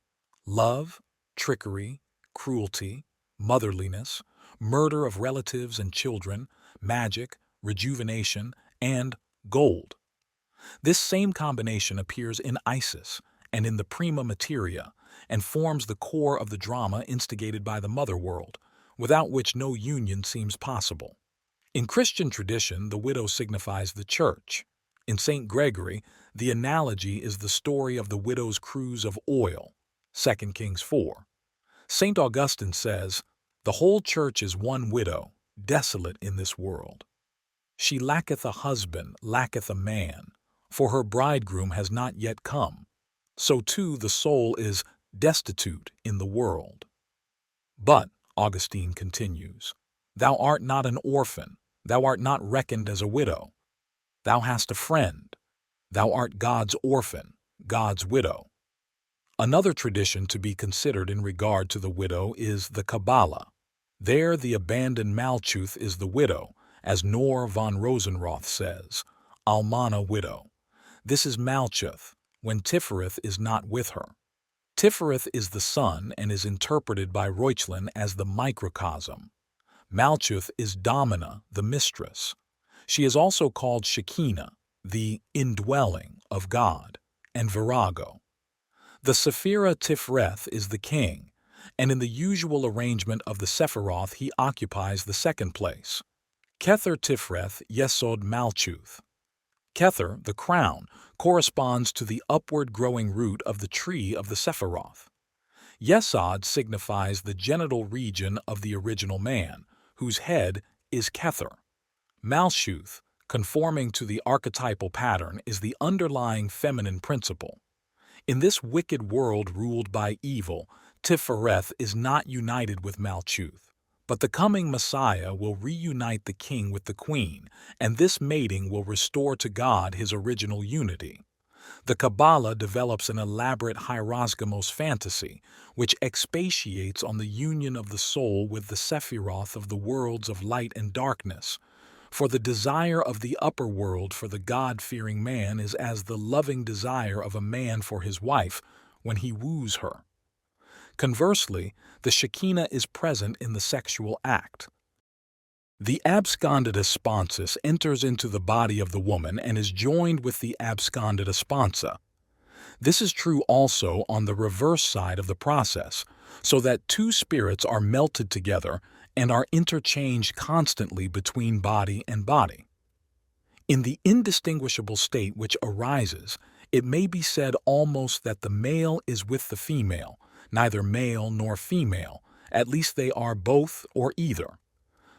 love, trickery, cruelty, motherliness, murder of relatives and children, magic, rejuvenation, and gold. This same combination appears in Isis and in the prima materia, and forms the core of the drama instigated by the mother world, without which no union seems possible. In Christian tradition, the widow signifies the church. In St. Gregory, the analogy is the story of the widow's cruse of oil, 2 Kings 4. St. Augustine says, "The whole church is one widow, desolate in this world. She lacketh a husband, lacketh a man, for her bridegroom has not yet come. So too the soul is destitute in the world." But, Augustine continues, "Thou art not an orphan, thou art not reckoned as a widow. Thou hast a friend. Thou art God's orphan, God's widow." Another tradition to be considered in regard to the widow is the Kabbalah. There the abandoned Malchuth is the widow, as Nor von Rosenroth says, Almana widow. This is Malchuth, when Tifereth is not with her. Tifereth is the sun and is interpreted by Reuchlin as the microcosm. Malchuth is Domina, the mistress. She is also called Shekinah, the indwelling of God, and Virago. The Sephira Tifreth is the king, and in the usual arrangement of the Sephiroth he occupies the second place. Kether Tifreth Yesod Malchuth. Kether, the crown, corresponds to the upward growing root of the tree of the Sephiroth. Yesod signifies the genital region of the original man, whose head is Kether. Malchuth, conforming to the archetypal pattern, is the underlying feminine principle. In this wicked world ruled by evil, Tifereth is not united with Malchuth, but the coming Messiah will reunite the king with the queen, and this mating will restore to God his original unity. The Kabbalah develops an elaborate hierosgamos fantasy, which expatiates on the union of the soul with the Sephiroth of the worlds of light and darkness. For the desire of the upper world for the God-fearing man is as the loving desire of a man for his wife when he woos her. Conversely, the Shekinah is present in the sexual act. The abscondita sponsus enters into the body of the woman and is joined with the abscondita sponsa. This is true also on the reverse side of the process, so that two spirits are melted together and are interchanged constantly between body and body. In the indistinguishable state which arises, it may be said almost that the male is with the female, neither male nor female, at least they are both or either.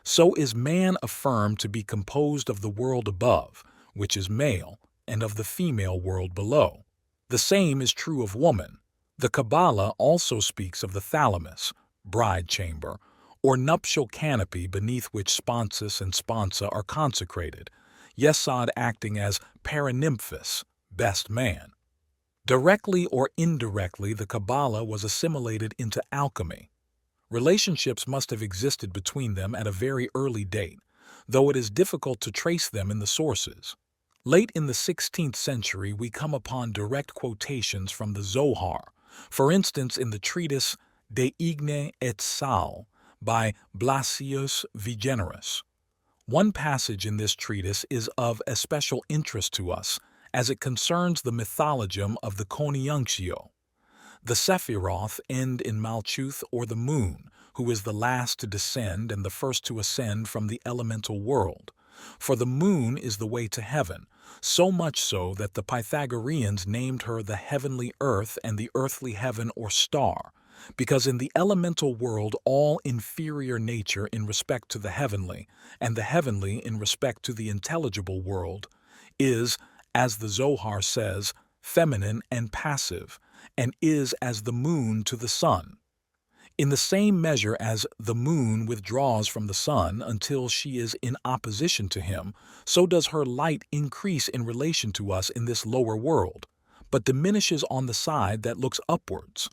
So is man affirmed to be composed of the world above, which is male, and of the female world below. The same is true of woman. The Kabbalah also speaks of the thalamus, bride chamber, or nuptial canopy beneath which sponsus and sponsa are consecrated, Yesod acting as paranymphus, best man. Directly or indirectly, the Kabbalah was assimilated into alchemy. Relationships must have existed between them at a very early date, though it is difficult to trace them in the sources. Late in the 16th century, we come upon direct quotations from the Zohar, for instance in the treatise De Igne et Sal by Blasius Vigenerus. One passage in this treatise is of especial interest to us, as it concerns the mythologium of the CONIUNCTIO. The Sephiroth end in Malkuth or the moon, who is the last to descend and the first to ascend from the elemental world. For the moon is the way to heaven, so much so that the Pythagoreans named her the heavenly earth and the earthly heaven or star, because in the elemental world all inferior nature in respect to the heavenly, and the heavenly in respect to the intelligible world, is, as the Zohar says, feminine and passive, and is as the moon to the sun. In the same measure as the moon withdraws from the sun until she is in opposition to him, so does her light increase in relation to us in this lower world, but diminishes on the side that looks upwards.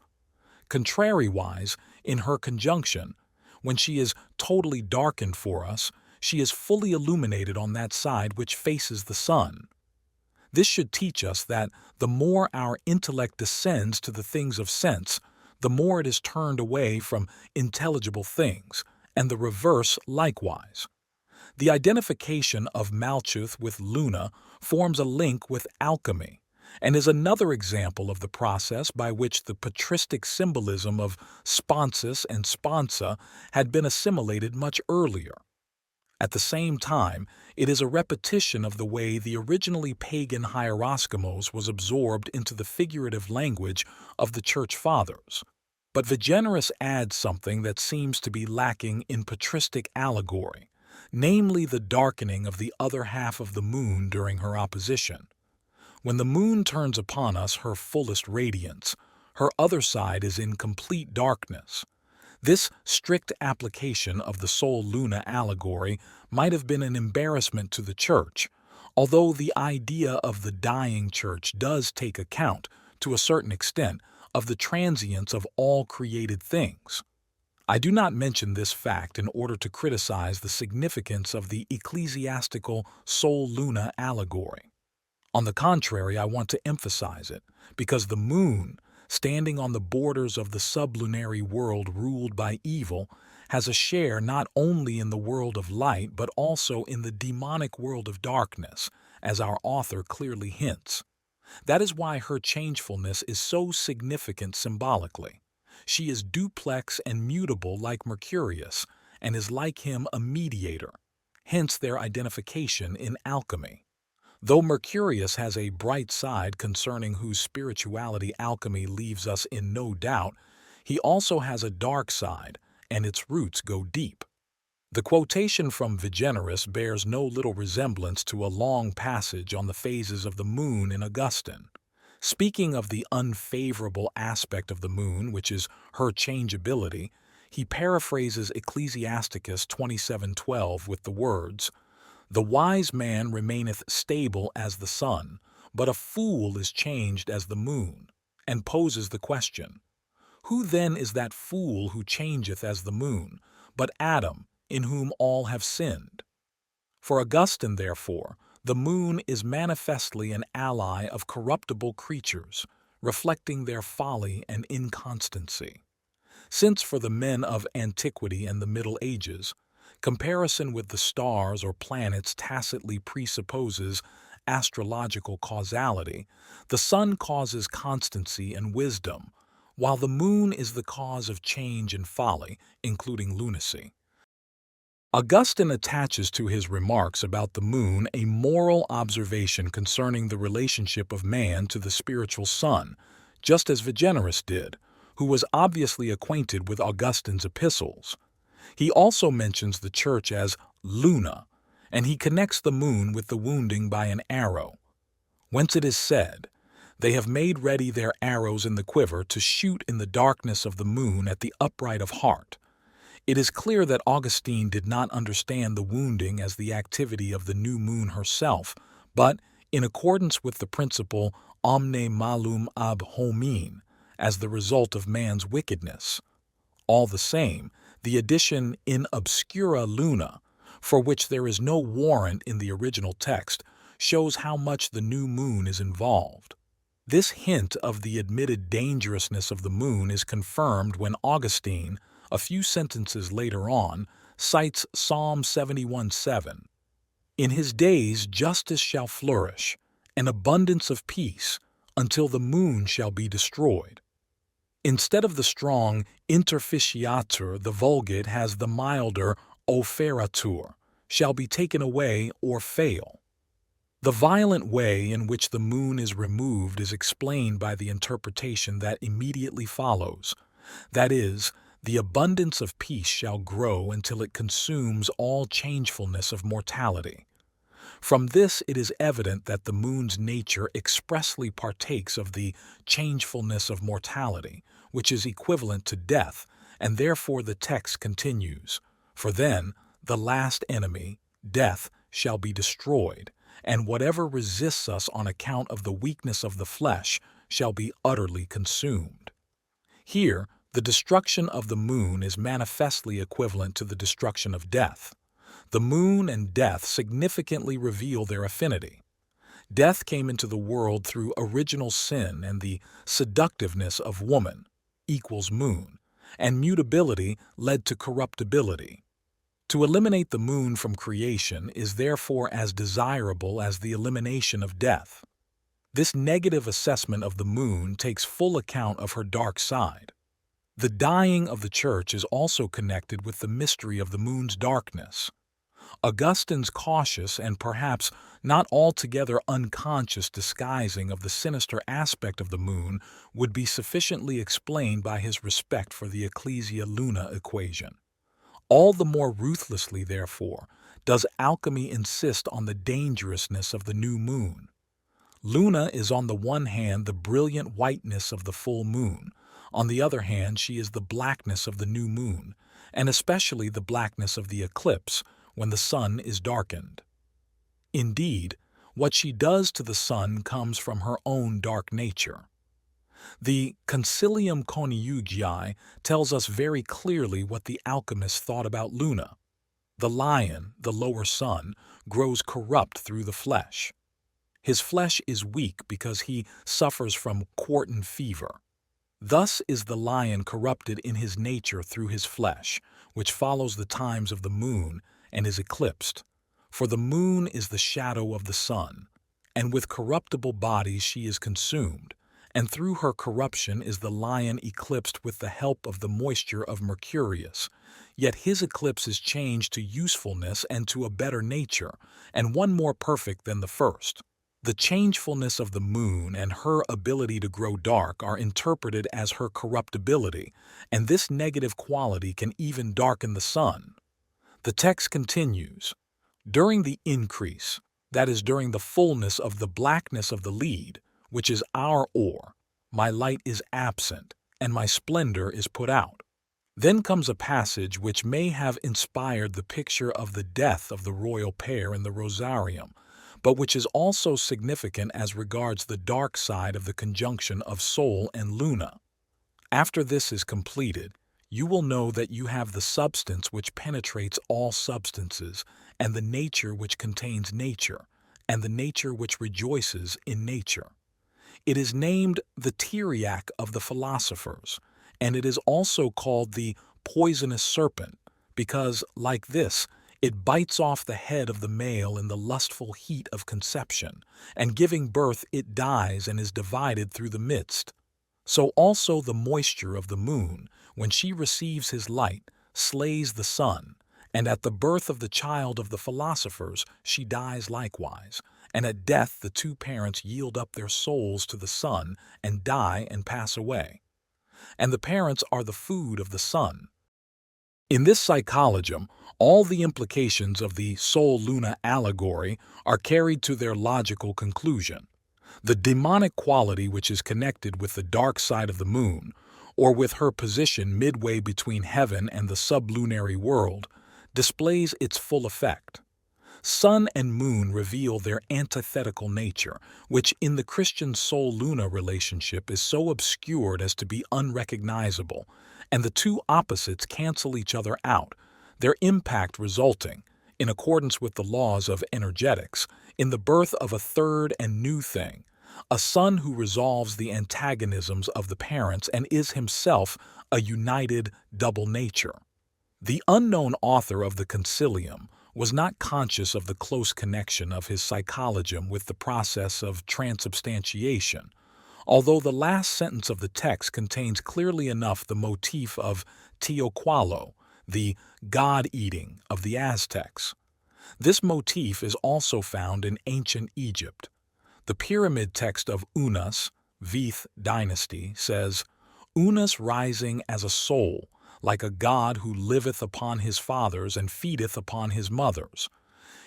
Contrariwise, in her conjunction, when she is totally darkened for us, she is fully illuminated on that side which faces the sun. This should teach us that the more our intellect descends to the things of sense, the more it is turned away from intelligible things, and the reverse likewise. The identification of Malkuth with Luna forms a link with alchemy, and is another example of the process by which the patristic symbolism of sponsus and sponsa had been assimilated much earlier. At the same time, it is a repetition of the way the originally pagan hieroskimos was absorbed into the figurative language of the Church Fathers. But Vigenerus adds something that seems to be lacking in patristic allegory, namely the darkening of the other half of the moon during her opposition. When the moon turns upon us her fullest radiance, her other side is in complete darkness. This strict application of the Sol-Luna allegory might have been an embarrassment to the Church, although the idea of the dying Church does take account, to a certain extent, of the transience of all created things. I do not mention this fact in order to criticize the significance of the ecclesiastical Sol-Luna allegory. On the contrary, I want to emphasize it, because the moon, standing on the borders of the sublunary world ruled by evil, has a share not only in the world of light but also in the demonic world of darkness, as our author clearly hints. That is why her changefulness is so significant symbolically. She is duplex and mutable like Mercurius, and is like him a mediator, hence their identification in alchemy. Though Mercurius has a bright side concerning whose spirituality alchemy leaves us in no doubt, he also has a dark side, and its roots go deep. The quotation from Vigenerus bears no little resemblance to a long passage on the phases of the moon in Augustine. Speaking of the unfavorable aspect of the moon, which is her changeability, he paraphrases Ecclesiasticus 27:12 with the words, "The wise man remaineth stable as the sun, but a fool is changed as the moon," and poses the question, who then is that fool who changeth as the moon, but Adam, in whom all have sinned? For Augustine, therefore, the moon is manifestly an ally of corruptible creatures, reflecting their folly and inconstancy. Since for the men of antiquity and the Middle Ages, comparison with the stars or planets tacitly presupposes astrological causality, the sun causes constancy and wisdom, while the moon is the cause of change and folly, including lunacy. Augustine attaches to his remarks about the moon a moral observation concerning the relationship of man to the spiritual sun, just as Vigenerus did, who was obviously acquainted with Augustine's epistles. He also mentions the church as Luna, and he connects the moon with the wounding by an arrow, whence it is said, "They have made ready their arrows in the quiver to shoot in the darkness of the moon at the upright of heart." It is clear that Augustine did not understand the wounding as the activity of the new moon herself, but, in accordance with the principle omne malum ab homine, as the result of man's wickedness. All the same, the addition in obscura luna, for which there is no warrant in the original text, shows how much the new moon is involved. This hint of the admitted dangerousness of the moon is confirmed when Augustine, a few sentences later on, cites Psalm 71:7. "In his days justice shall flourish, an abundance of peace, until the moon shall be destroyed." Instead of the strong interficiatur, the Vulgate has the milder offeratur, shall be taken away or fail. The violent way in which the moon is removed is explained by the interpretation that immediately follows, that is, the abundance of peace shall grow until it consumes all changefulness of mortality. From this it is evident that the moon's nature expressly partakes of the changefulness of mortality, which is equivalent to death, and therefore the text continues, "For then the last enemy, death, shall be destroyed, and whatever resists us on account of the weakness of the flesh shall be utterly consumed." Here, the destruction of the moon is manifestly equivalent to the destruction of death. The moon and death significantly reveal their affinity. Death came into the world through original sin and the seductiveness of woman, equals moon, and mutability led to corruptibility. To eliminate the moon from creation is therefore as desirable as the elimination of death. This negative assessment of the moon takes full account of her dark side. The dying of the church is also connected with the mystery of the moon's darkness. Augustine's cautious and perhaps not altogether unconscious disguising of the sinister aspect of the moon would be sufficiently explained by his respect for the Ecclesia Luna equation. All the more ruthlessly, therefore, does alchemy insist on the dangerousness of the new moon. Luna is on the one hand the brilliant whiteness of the full moon, on the other hand she is the blackness of the new moon, and especially the blackness of the eclipse when the sun is darkened. Indeed, what she does to the sun comes from her own dark nature. The Mysterium Coniunctionis tells us very clearly what the alchemists thought about Luna. The lion, the lower sun, grows corrupt through the flesh. His flesh is weak because he suffers from quartan fever. Thus is the lion corrupted in his nature through his flesh, which follows the times of the moon and is eclipsed. For the moon is the shadow of the sun, and with corruptible bodies she is consumed, and through her corruption is the lion eclipsed with the help of the moisture of Mercurius. Yet his eclipse is changed to usefulness and to a better nature, and one more perfect than the first. The changefulness of the moon and her ability to grow dark are interpreted as her corruptibility, and this negative quality can even darken the sun. The text continues, "During the increase, that is during the fullness of the blackness of the lead, which is our ore, my light is absent, and my splendor is put out." Then comes a passage which may have inspired the picture of the death of the royal pair in the Rosarium, but which is also significant as regards the dark side of the conjunction of Sol and Luna. After this is completed, you will know that you have the substance which penetrates all substances, and the nature which contains nature, and the nature which rejoices in nature. It is named the Tyriac of the philosophers, and it is also called the poisonous serpent, because, like this, It bites off the head of the male in the lustful heat of conception, and giving birth it dies and is divided through the midst. So also the moisture of the moon, when she receives his light, slays the sun, and at the birth of the child of the philosophers she dies likewise, and at death the two parents yield up their souls to the sun and die and pass away. And the parents are the food of the sun. In this psychologism, all the implications of the Sol-Luna allegory are carried to their logical conclusion. The demonic quality which is connected with the dark side of the moon, or with her position midway between heaven and the sublunary world, displays its full effect. Sun and moon reveal their antithetical nature, which in the Christian Sol-Luna relationship is so obscured as to be unrecognizable, and the two opposites cancel each other out, their impact resulting, in accordance with the laws of energetics, in the birth of a third and new thing, a son who resolves the antagonisms of the parents and is himself a united double nature. The unknown author of the Concilium was not conscious of the close connection of his psychologism with the process of transubstantiation, although the last sentence of the text contains clearly enough the motif of Teoqualo, the god-eating of the Aztecs. This motif is also found in ancient Egypt. The pyramid text of Unas, Vith dynasty, says, Unas rising as a soul, like a god who liveth upon his fathers and feedeth upon his mothers.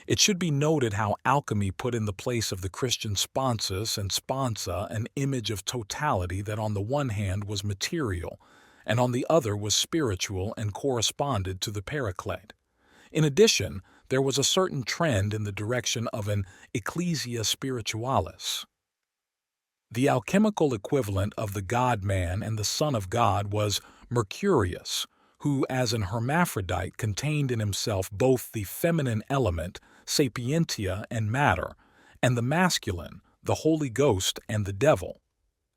It should be noted how alchemy put in the place of the Christian sponsus and sponsa an image of totality that on the one hand was material, and on the other was spiritual and corresponded to the Paraclete. In addition, there was a certain trend in the direction of an Ecclesia Spiritualis. The alchemical equivalent of the God-man and the Son of God was Mercurius, who as an hermaphrodite contained in himself both the feminine element, sapientia and matter, and the masculine, the Holy Ghost and the devil.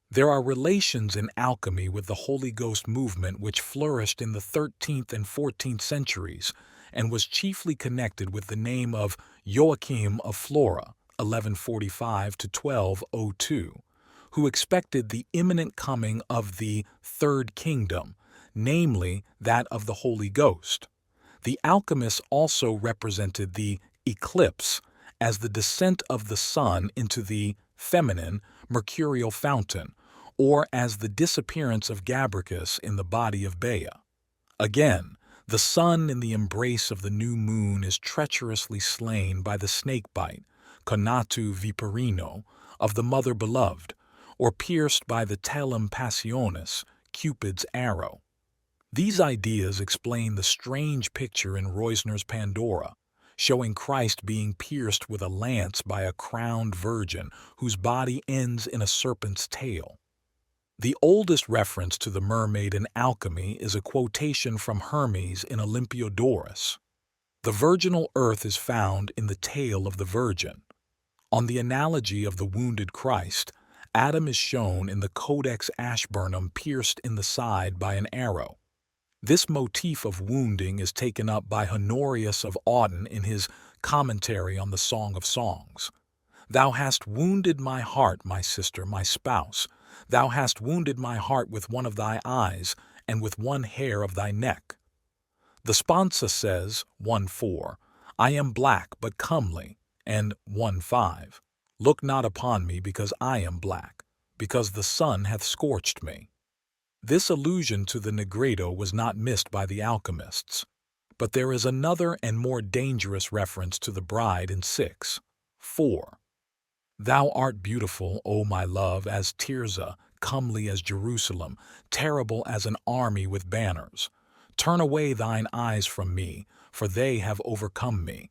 There are relations in alchemy with the Holy Ghost movement which flourished in the 13th and 14th centuries and was chiefly connected with the name of Joachim of Flora, 1145 to 1202, who expected the imminent coming of the Third Kingdom, namely that of the Holy Ghost. The alchemists also represented the eclipse as the descent of the sun into the feminine mercurial fountain, or as the disappearance of Gabricus in the body of Bea. Again, the sun in the embrace of the new moon is treacherously slain by the snakebite, conatu viperino, of the mother beloved, or pierced by the telum passionis, Cupid's arrow. These ideas explain the strange picture in Reusner's Pandora, showing Christ being pierced with a lance by a crowned virgin whose body ends in a serpent's tail. The oldest reference to the mermaid in alchemy is a quotation from Hermes in Olympiodorus. The virginal earth is found in the tail of the virgin. On the analogy of the wounded Christ, Adam is shown in the Codex Ashburnham pierced in the side by an arrow. This motif of wounding is taken up by Honorius of Auden in his commentary on the Song of Songs. Thou hast wounded my heart, my sister, my spouse. Thou hast wounded my heart with one of thy eyes and with one hair of thy neck. The sponsa says, 1:4, I am black but comely, and 1:5, Look not upon me because I am black, because the sun hath scorched me. This allusion to the Negredo was not missed by the alchemists, but there is another and more dangerous reference to the bride in 6:4. Thou art beautiful, O my love, as Tirzah, comely as Jerusalem, terrible as an army with banners. Turn away thine eyes from me, for they have overcome me.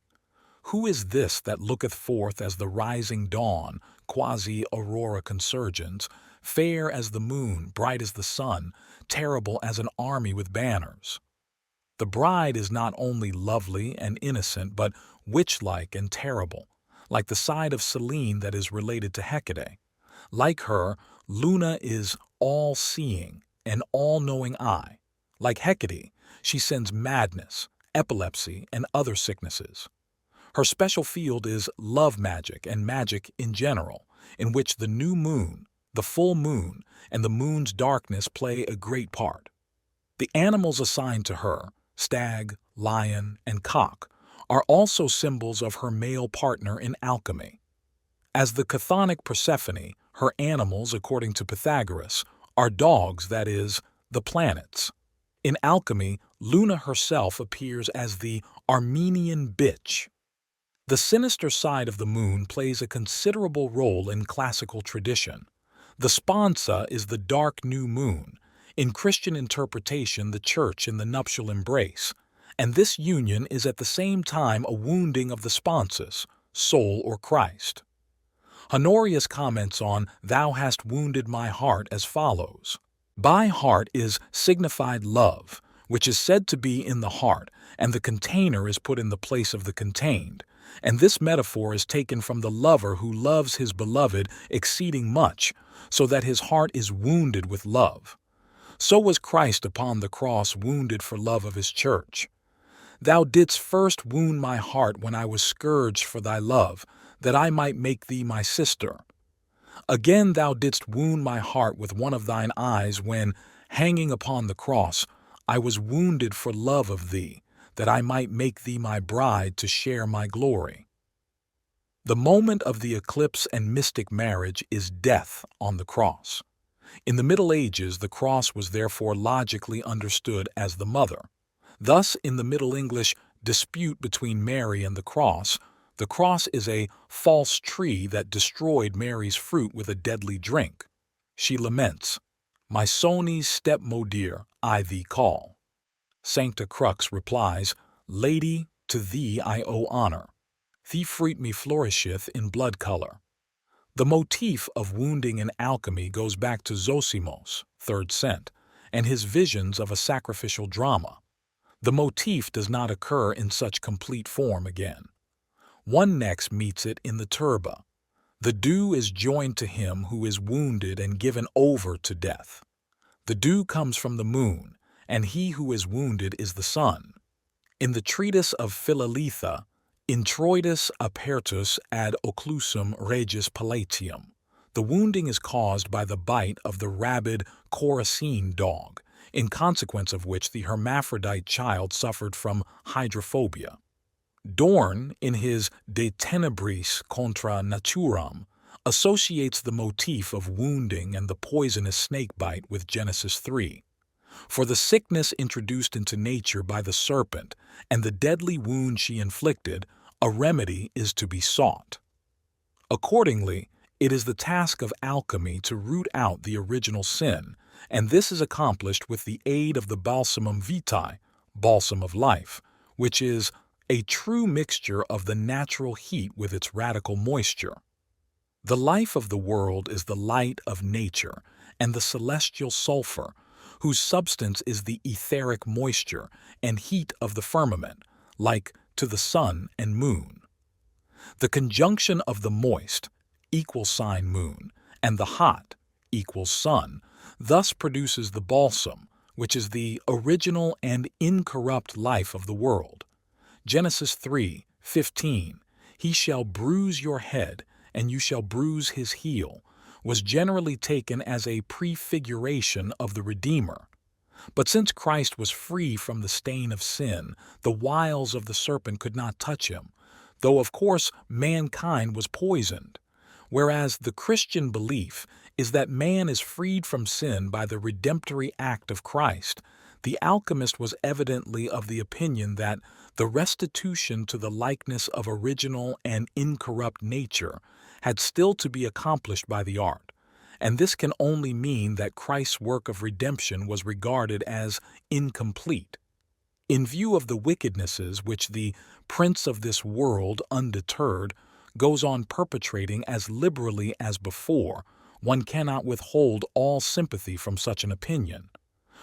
Who is this that looketh forth as the rising dawn, quasi-aurora consurgens, fair as the moon, bright as the sun, terrible as an army with banners? The bride is not only lovely and innocent, but witch-like and terrible, like the side of Selene that is related to Hecate. Like her, Luna is all-seeing, an all-knowing eye. Like Hecate, she sends madness, epilepsy, and other sicknesses. Her special field is love magic and magic in general, in which the new moon, the full moon, and the moon's darkness play a great part. The animals assigned to her, stag, lion, and cock, are also symbols of her male partner in alchemy. As the chthonic Persephone, her animals, according to Pythagoras, are dogs, that is, the planets. In alchemy, Luna herself appears as the Armenian bitch. The sinister side of the moon plays a considerable role in classical tradition. The sponsa is the dark new moon, in Christian interpretation the church in the nuptial embrace, and this union is at the same time a wounding of the sponsors, soul or Christ. Honorius comments on "Thou hast wounded my heart" as follows. By heart is signified love, which is said to be in the heart, and the container is put in the place of the contained, and this metaphor is taken from the lover who loves his beloved exceeding much, so that his heart is wounded with love. So was Christ upon the cross wounded for love of his church. Thou didst first wound my heart when I was scourged for thy love, that I might make thee my sister. Again thou didst wound my heart with one of thine eyes when, hanging upon the cross, I was wounded for love of thee, that I might make thee my bride to share my glory. The moment of the eclipse and mystic marriage is death on the cross. In the Middle Ages, the cross was therefore logically understood as the mother. Thus, in the Middle English dispute between Mary and the cross is a false tree that destroyed Mary's fruit with a deadly drink. She laments, "My Sony's stepmoder, I thee call." Sancta Crux replies, "Lady, to thee I owe honor. Thee fruit me flourisheth in blood color." The motif of wounding in alchemy goes back to Zosimos, 3rd cent, and his visions of a sacrificial drama. The motif does not occur in such complete form again. One next meets it in the turba. The dew is joined to him who is wounded and given over to death. The dew comes from the moon, and he who is wounded is the sun. In the treatise of Philaletha, Introitus apertus ad occlusum regis palatium, the wounding is caused by the bite of the rabid Coracine dog, in consequence of which the hermaphrodite child suffered from hydrophobia. Dorn, in his De Tenebris contra Naturam, associates the motif of wounding and the poisonous snake bite with Genesis 3. For the sickness introduced into nature by the serpent and the deadly wound she inflicted, a remedy is to be sought. Accordingly, it is the task of alchemy to root out the original sin, and this is accomplished with the aid of the balsamum vitae, balsam of life, which is a true mixture of the natural heat with its radical moisture. The life of the world is the light of nature and the celestial sulphur, whose substance is the etheric moisture and heat of the firmament, like to the sun and moon. The conjunction of the moist, equals sign moon, and the hot, equals sun, thus produces the balsam, which is the original and incorrupt life of the world. Genesis 3:15, "He shall bruise your head, and you shall bruise his heel," was generally taken as a prefiguration of the Redeemer. But since Christ was free from the stain of sin, the wiles of the serpent could not touch him, though of course mankind was poisoned. Whereas the Christian belief is that man is freed from sin by the redemptory act of Christ, the alchemist was evidently of the opinion that the restitution to the likeness of original and incorrupt nature had still to be accomplished by the art, and this can only mean that Christ's work of redemption was regarded as incomplete. In view of the wickednesses which the prince of this world, undeterred, goes on perpetrating as liberally as before, one cannot withhold all sympathy from such an opinion.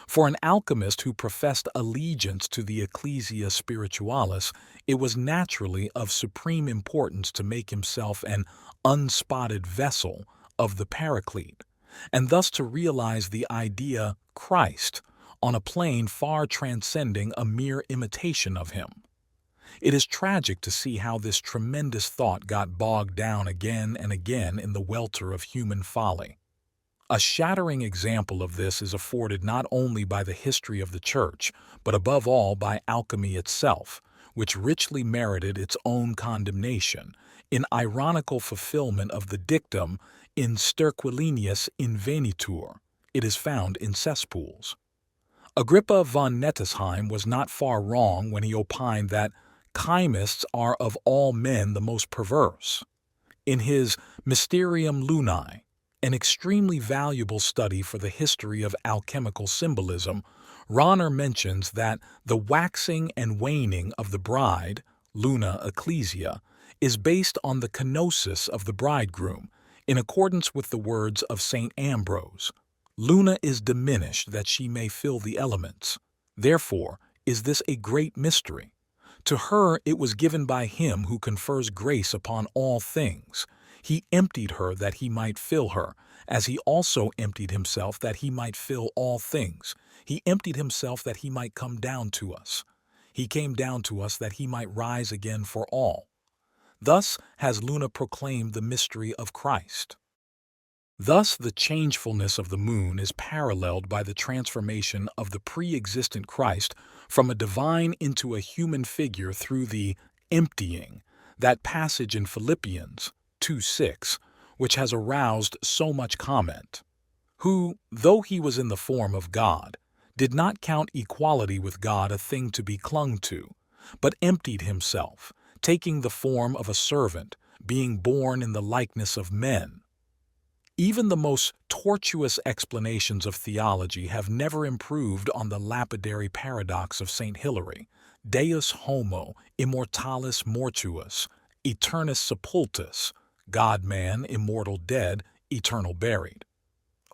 For an alchemist who professed allegiance to the Ecclesia Spiritualis, it was naturally of supreme importance to make himself an unspotted vessel of the Paraclete, and thus to realize the idea Christ, on a plane far transcending a mere imitation of him. It is tragic to see how this tremendous thought got bogged down again and again in the welter of human folly. A shattering example of this is afforded not only by the history of the Church, but above all by alchemy itself, which richly merited its own condemnation, in ironical fulfillment of the dictum in sterquilinius invenitur. It is found in cesspools. Agrippa von Nettesheim was not far wrong when he opined that chymists are of all men the most perverse. In his Mysterium Lunae, an extremely valuable study for the history of alchemical symbolism, Rahner mentions that the waxing and waning of the bride, Luna Ecclesia, is based on the kenosis of the bridegroom, in accordance with the words of St. Ambrose. Luna is diminished that she may fill the elements. Therefore, is this a great mystery? To her it was given by him who confers grace upon all things. He emptied her that he might fill her, as he also emptied himself that he might fill all things. He emptied himself that he might come down to us. He came down to us that he might rise again for all. Thus has Luna proclaimed the mystery of Christ. Thus the changefulness of the moon is paralleled by the transformation of the pre-existent Christ from a divine into a human figure through the emptying, that passage in Philippians 2:6, which has aroused so much comment. Who, though he was in the form of God, did not count equality with God a thing to be clung to, but emptied himself, taking the form of a servant, being born in the likeness of men. Even the most tortuous explanations of theology have never improved on the lapidary paradox of St. Hilary, Deus homo, immortalis mortuus, eternus sepultus, God-man, immortal dead, eternal buried.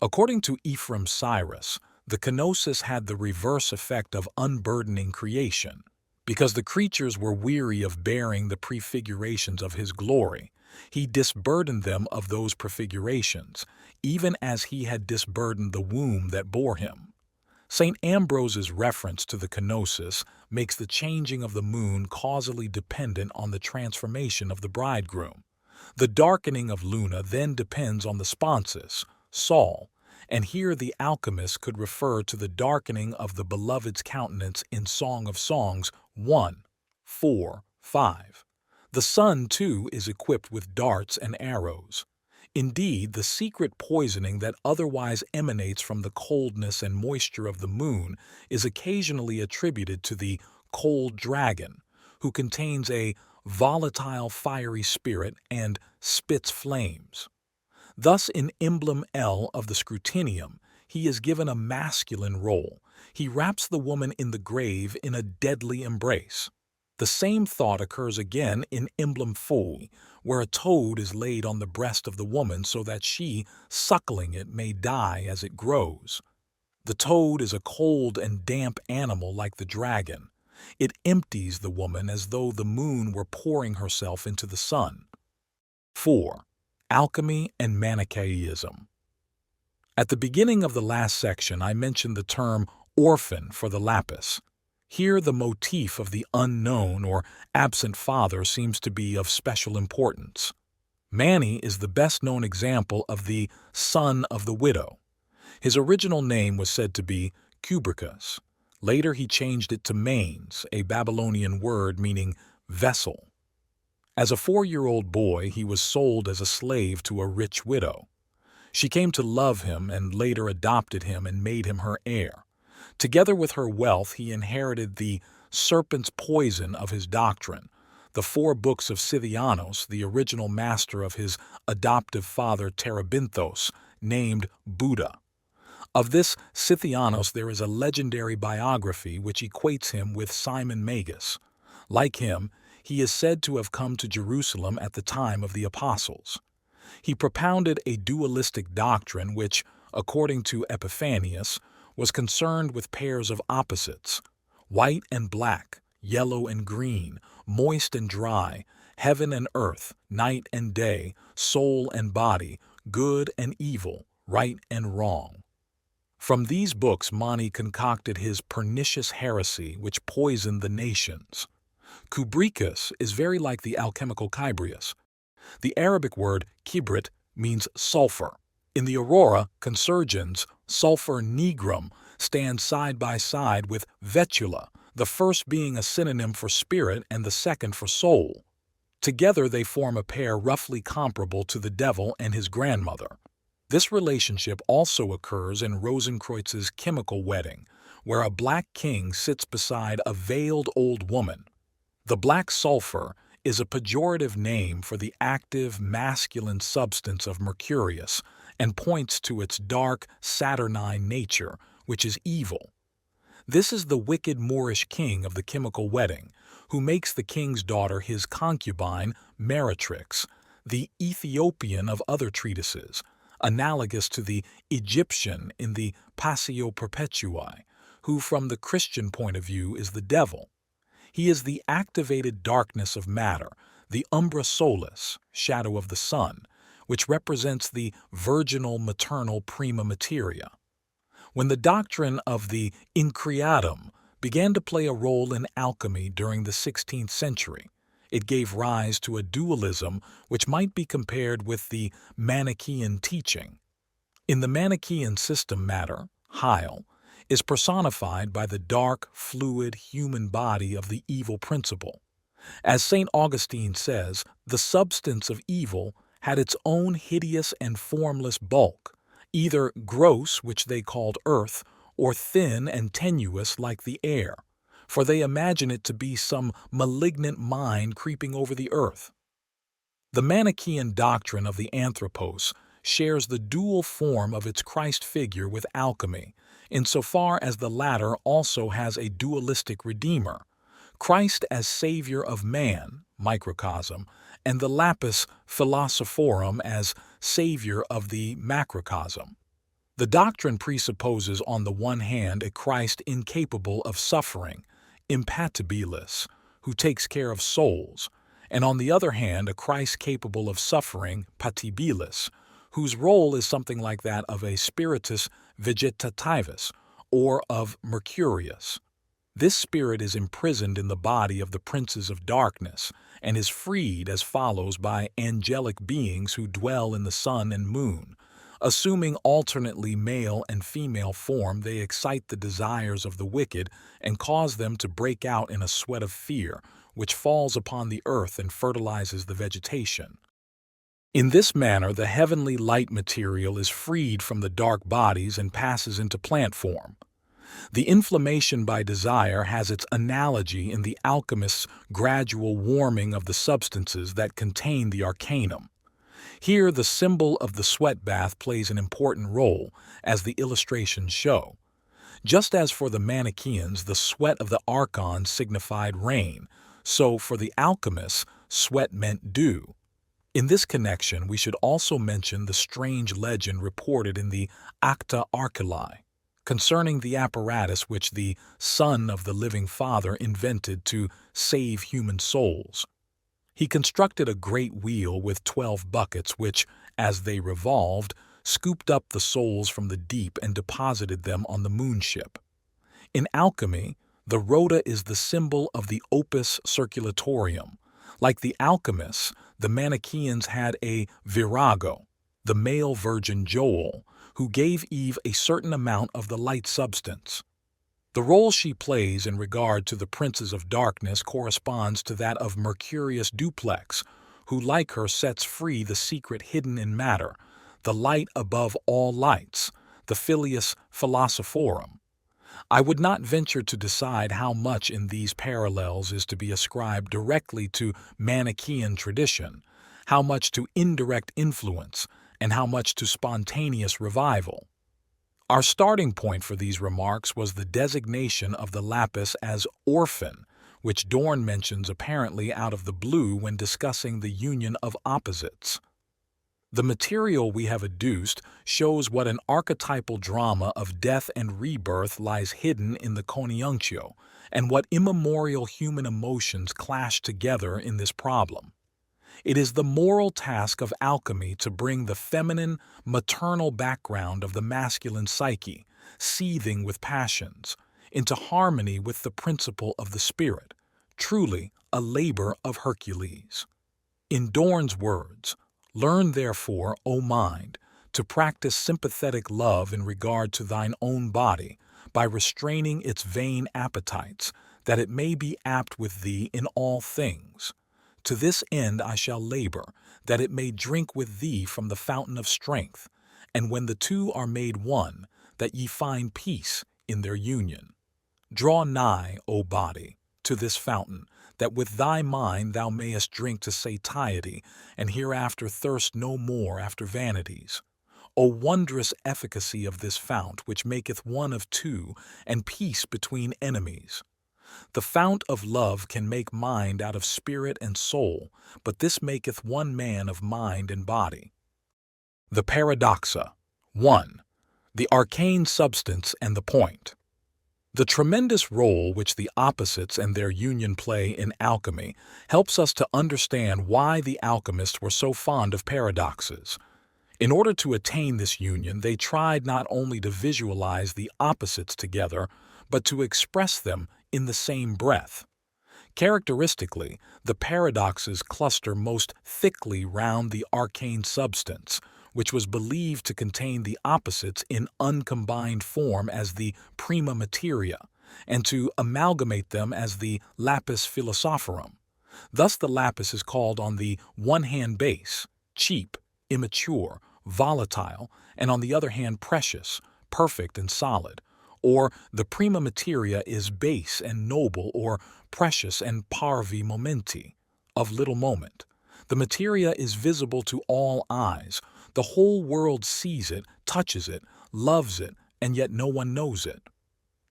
According to Ephraim Cyrus, the kenosis had the reverse effect of unburdening creation. Because the creatures were weary of bearing the prefigurations of his glory, he disburdened them of those prefigurations, even as he had disburdened the womb that bore him. St. Ambrose's reference to the kenosis makes the changing of the moon causally dependent on the transformation of the bridegroom. The darkening of Luna then depends on the sponsus, Sol, and here the alchemist could refer to the darkening of the beloved's countenance in Song of Songs 1:4-5. The sun, too, is equipped with darts and arrows. Indeed, the secret poisoning that otherwise emanates from the coldness and moisture of the moon is occasionally attributed to the cold dragon, who contains a volatile fiery spirit and spits flames. Thus, in emblem L of the scrutinium, he is given a masculine role. He wraps the woman in the grave in a deadly embrace. The same thought occurs again in emblem Pho, where a toad is laid on the breast of the woman so that she, suckling it, may die as it grows. The toad is a cold and damp animal like the dragon. It empties the woman as though the moon were pouring herself into the sun. 4. Alchemy and Manichaeism. At the beginning of the last section, I mentioned the term orphan for the lapis. Here the motif of the unknown or absent father seems to be of special importance. Mani is the best-known example of the son of the widow. His original name was said to be Kubricus. Later he changed it to Manes, a Babylonian word meaning vessel. As a 4-year-old boy, he was sold as a slave to a rich widow. She came to love him and later adopted him and made him her heir. Together with her wealth, he inherited the serpent's poison of his doctrine, the 4 books of Scythianos, the original master of his adoptive father Terebinthos, named Buddha. Of this Scythianos there is a legendary biography which equates him with Simon Magus. Like him, he is said to have come to Jerusalem at the time of the apostles. He propounded a dualistic doctrine which, according to Epiphanius, was concerned with pairs of opposites, white and black, yellow and green, moist and dry, heaven and earth, night and day, soul and body, good and evil, right and wrong. From these books Mani concocted his pernicious heresy which poisoned the nations. Kubrikus is very like the alchemical Kybrius. The Arabic word kibrit means sulfur. In the Aurora Consurgens, sulfur nigrum stands side by side with vetula, the first being a synonym for spirit and the second for soul. Together they form a pair roughly comparable to the devil and his grandmother. This relationship also occurs in Rosenkreuz's Chemical Wedding, where a black king sits beside a veiled old woman. The black sulfur is a pejorative name for the active masculine substance of Mercurius and points to its dark, saturnine nature, which is evil. This is the wicked Moorish king of the Chemical Wedding, who makes the king's daughter his concubine, Meretrix, the Ethiopian of other treatises, analogous to the Egyptian in the Passio Perpetui, who from the Christian point of view is the devil. He is the activated darkness of matter, the umbra solis, shadow of the sun, which represents the virginal maternal prima materia. When the doctrine of the increatum began to play a role in alchemy during the 16th century, it gave rise to a dualism which might be compared with the Manichaean teaching. In the Manichaean system, matter, Heil, is personified by the dark, fluid human body of the evil principle. As St. Augustine says, the substance of evil had its own hideous and formless bulk, either gross, which they called earth, or thin and tenuous like the air, for they imagine it to be some malignant mind creeping over the earth. The Manichaean doctrine of the Anthropos shares the dual form of its Christ figure with alchemy, insofar as the latter also has a dualistic redeemer, Christ as savior of man, microcosm, and the lapis philosophorum as savior of the macrocosm. The doctrine presupposes on the one hand a Christ incapable of suffering, impatibilis, who takes care of souls, and on the other hand a Christ capable of suffering, patibilis, whose role is something like that of a spiritus vegetativus or of Mercurius. This spirit is imprisoned in the body of the princes of darkness and is freed as follows by angelic beings who dwell in the sun and moon. Assuming alternately male and female form, they excite the desires of the wicked and cause them to break out in a sweat of fear, which falls upon the earth and fertilizes the vegetation. In this manner, the heavenly light material is freed from the dark bodies and passes into plant form. The inflammation by desire has its analogy in the alchemist's gradual warming of the substances that contain the arcanum. Here, the symbol of the sweat bath plays an important role, as the illustrations show. Just as for the Manichaeans, the sweat of the archon signified rain, so for the alchemists, sweat meant dew. In this connection, we should also mention the strange legend reported in the Acta Archelae concerning the apparatus which the Son of the Living Father invented to save human souls. He constructed a great wheel with 12 buckets which, as they revolved, scooped up the souls from the deep and deposited them on the moonship. In alchemy, the rota is the symbol of the opus circulatorium. Like the alchemists, the Manichaeans had a virago, the male virgin Joel, who gave Eve a certain amount of the light substance. The role she plays in regard to the princes of darkness corresponds to that of Mercurius duplex, who like her sets free the secret hidden in matter, the light above all lights, the filius philosophorum. I would not venture to decide how much in these parallels is to be ascribed directly to Manichaean tradition, how much to indirect influence, and how much to spontaneous revival. Our starting point for these remarks was the designation of the lapis as Orphan, which Dorn mentions apparently out of the blue when discussing the union of opposites. The material we have adduced shows what an archetypal drama of death and rebirth lies hidden in the CONIUNCTIO, and what immemorial human emotions clash together in this problem. It is the moral task of alchemy to bring the feminine, maternal background of the masculine psyche seething with passions, into harmony with the principle of the spirit, truly a labor of Hercules. In Dorn's words, "Learn therefore, O mind, to practice sympathetic love in regard to thine own body, by restraining its vain appetites, that it may be apt with thee in all things. To this end I shall labor, that it may drink with thee from the fountain of strength, and when the two are made one, that ye find peace in their union. Draw nigh, O body, to this fountain, that with thy mind thou mayest drink to satiety, and hereafter thirst no more after vanities. O wondrous efficacy of this fount, which maketh one of two, and peace between enemies! The fount of love can make mind out of spirit and soul, but this maketh one man of mind and body." The Paradoxa. 1. The arcane substance and the point. The tremendous role which the opposites and their union play in alchemy helps us to understand why the alchemists were so fond of paradoxes. In order to attain this union, they tried not only to visualize the opposites together, but to express them in the same breath. Characteristically, the paradoxes cluster most thickly round the arcane substance, which was believed to contain the opposites in uncombined form as the prima materia, and to amalgamate them as the lapis philosophorum. Thus the lapis is called on the one hand base, cheap, immature, volatile, and on the other hand precious, perfect and solid, or the prima materia is base and noble, or precious and parvi momenti, of little moment. The materia is visible to all eyes. The whole world sees it, touches it, loves it, and yet no one knows it.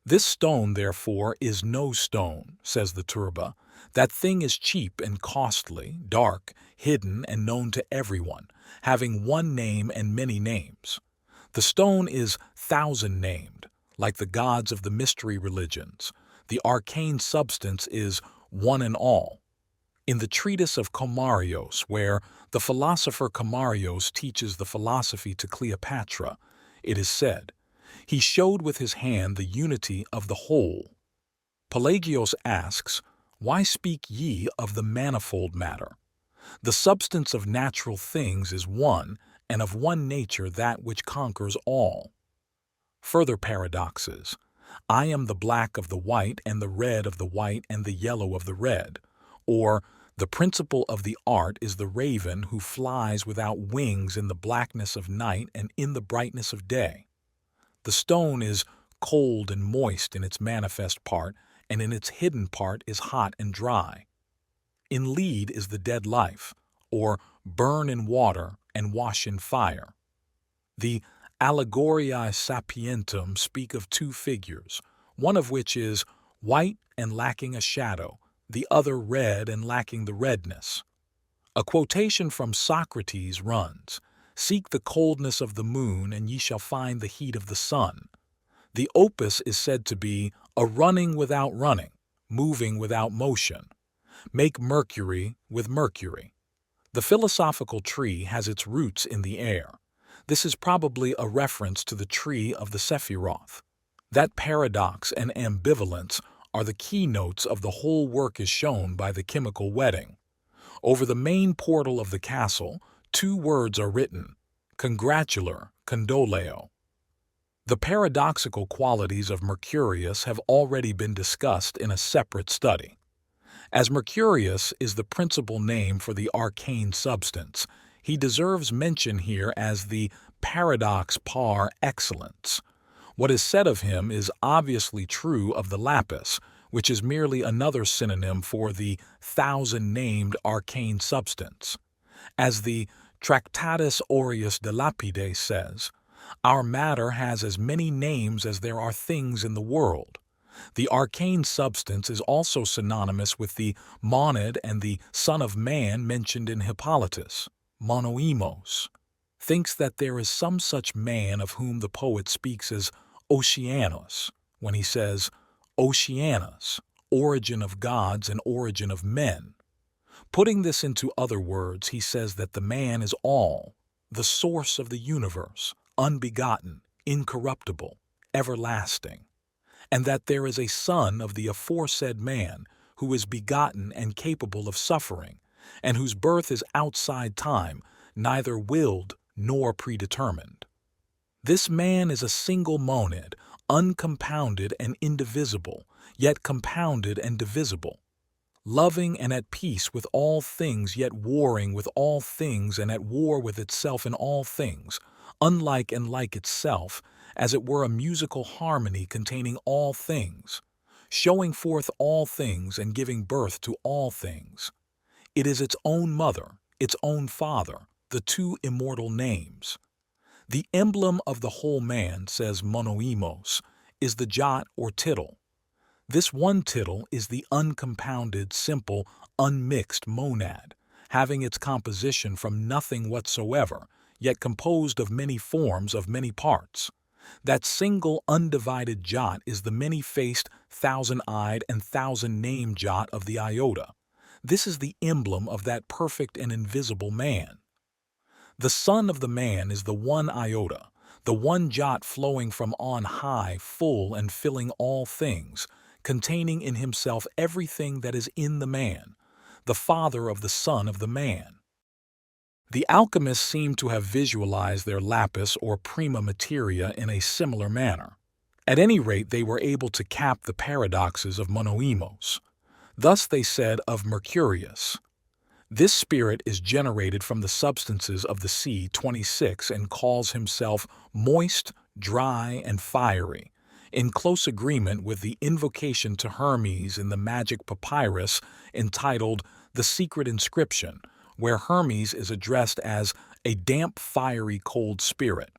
This stone, therefore, is no stone, says the Turba. That thing is cheap and costly, dark, hidden, and known to everyone, having one name and many names. The stone is thousand-named, like the gods of the mystery religions. The arcane substance is one and all. In the treatise of Comarios, where the philosopher Comarios teaches the philosophy to Cleopatra, it is said, "He showed with his hand the unity of the whole." Pelagios asks, "Why speak ye of the manifold matter? The substance of natural things is one, and of one nature that which conquers all." Further paradoxes. "I am the black of the white, and the red of the white, and the yellow of the red." Or, "The principle of the art is the raven who flies without wings in the blackness of night and in the brightness of day." The stone is cold and moist in its manifest part, and in its hidden part is hot and dry. In lead is the dead life, or burn in water and wash in fire. The Allegoriae Sapientum speak of two figures, one of which is white and lacking a shadow, the other red and lacking the redness. A quotation from Socrates runs, "Seek the coldness of the moon, and ye shall find the heat of the sun." The opus is said to be a running without running, moving without motion. Make Mercury with Mercury. The philosophical tree has its roots in the air. This is probably a reference to the tree of the Sephiroth. That paradox and ambivalence are the keynotes of the whole work is shown by the chemical wedding. Over the main portal of the castle, two words are written, Congratulor, Condoleo. The paradoxical qualities of Mercurius have already been discussed in a separate study. As Mercurius is the principal name for the arcane substance, he deserves mention here as the paradox par excellence. What is said of him is obviously true of the lapis, which is merely another synonym for the thousand-named arcane substance. As the Tractatus Aureus de Lapide says, "Our matter has as many names as there are things in the world." The arcane substance is also synonymous with the monad and the Son of Man mentioned in Hippolytus, monoimos. Thinks that there is some such man of whom the poet speaks as Oceanos, when he says, Oceanus, origin of gods and origin of men. Putting this into other words, he says that the man is all, the source of the universe, unbegotten, incorruptible, everlasting, and that there is a son of the aforesaid man who is begotten and capable of suffering, and whose birth is outside time, neither willed nor predetermined. This man is a single monad, uncompounded and indivisible, yet compounded and divisible, loving and at peace with all things, yet warring with all things and at war with itself in all things, unlike and like itself, as it were a musical harmony containing all things, showing forth all things and giving birth to all things. It is its own mother, its own father, the two immortal names. The emblem of the whole man, says monoimos, is the jot or tittle. This one tittle is the uncompounded, simple, unmixed monad, having its composition from nothing whatsoever, yet composed of many forms of many parts. That single undivided jot is the many-faced, thousand-eyed, and thousand-named jot of the iota. This is the emblem of that perfect and invisible man. The son of the man is the one iota, the one jot flowing from on high, full and filling all things, containing in himself everything that is in the man, the father of the son of the man. The alchemists seem to have visualized their lapis or prima materia in a similar manner. At any rate, they were able to cap the paradoxes of monoimos. Thus they said of Mercurius, "This spirit is generated from the substances of the sea 26 and calls himself moist, dry, and fiery, in close agreement with the invocation to Hermes in the magic papyrus entitled The Secret Inscription, where Hermes is addressed as a damp, fiery, cold spirit.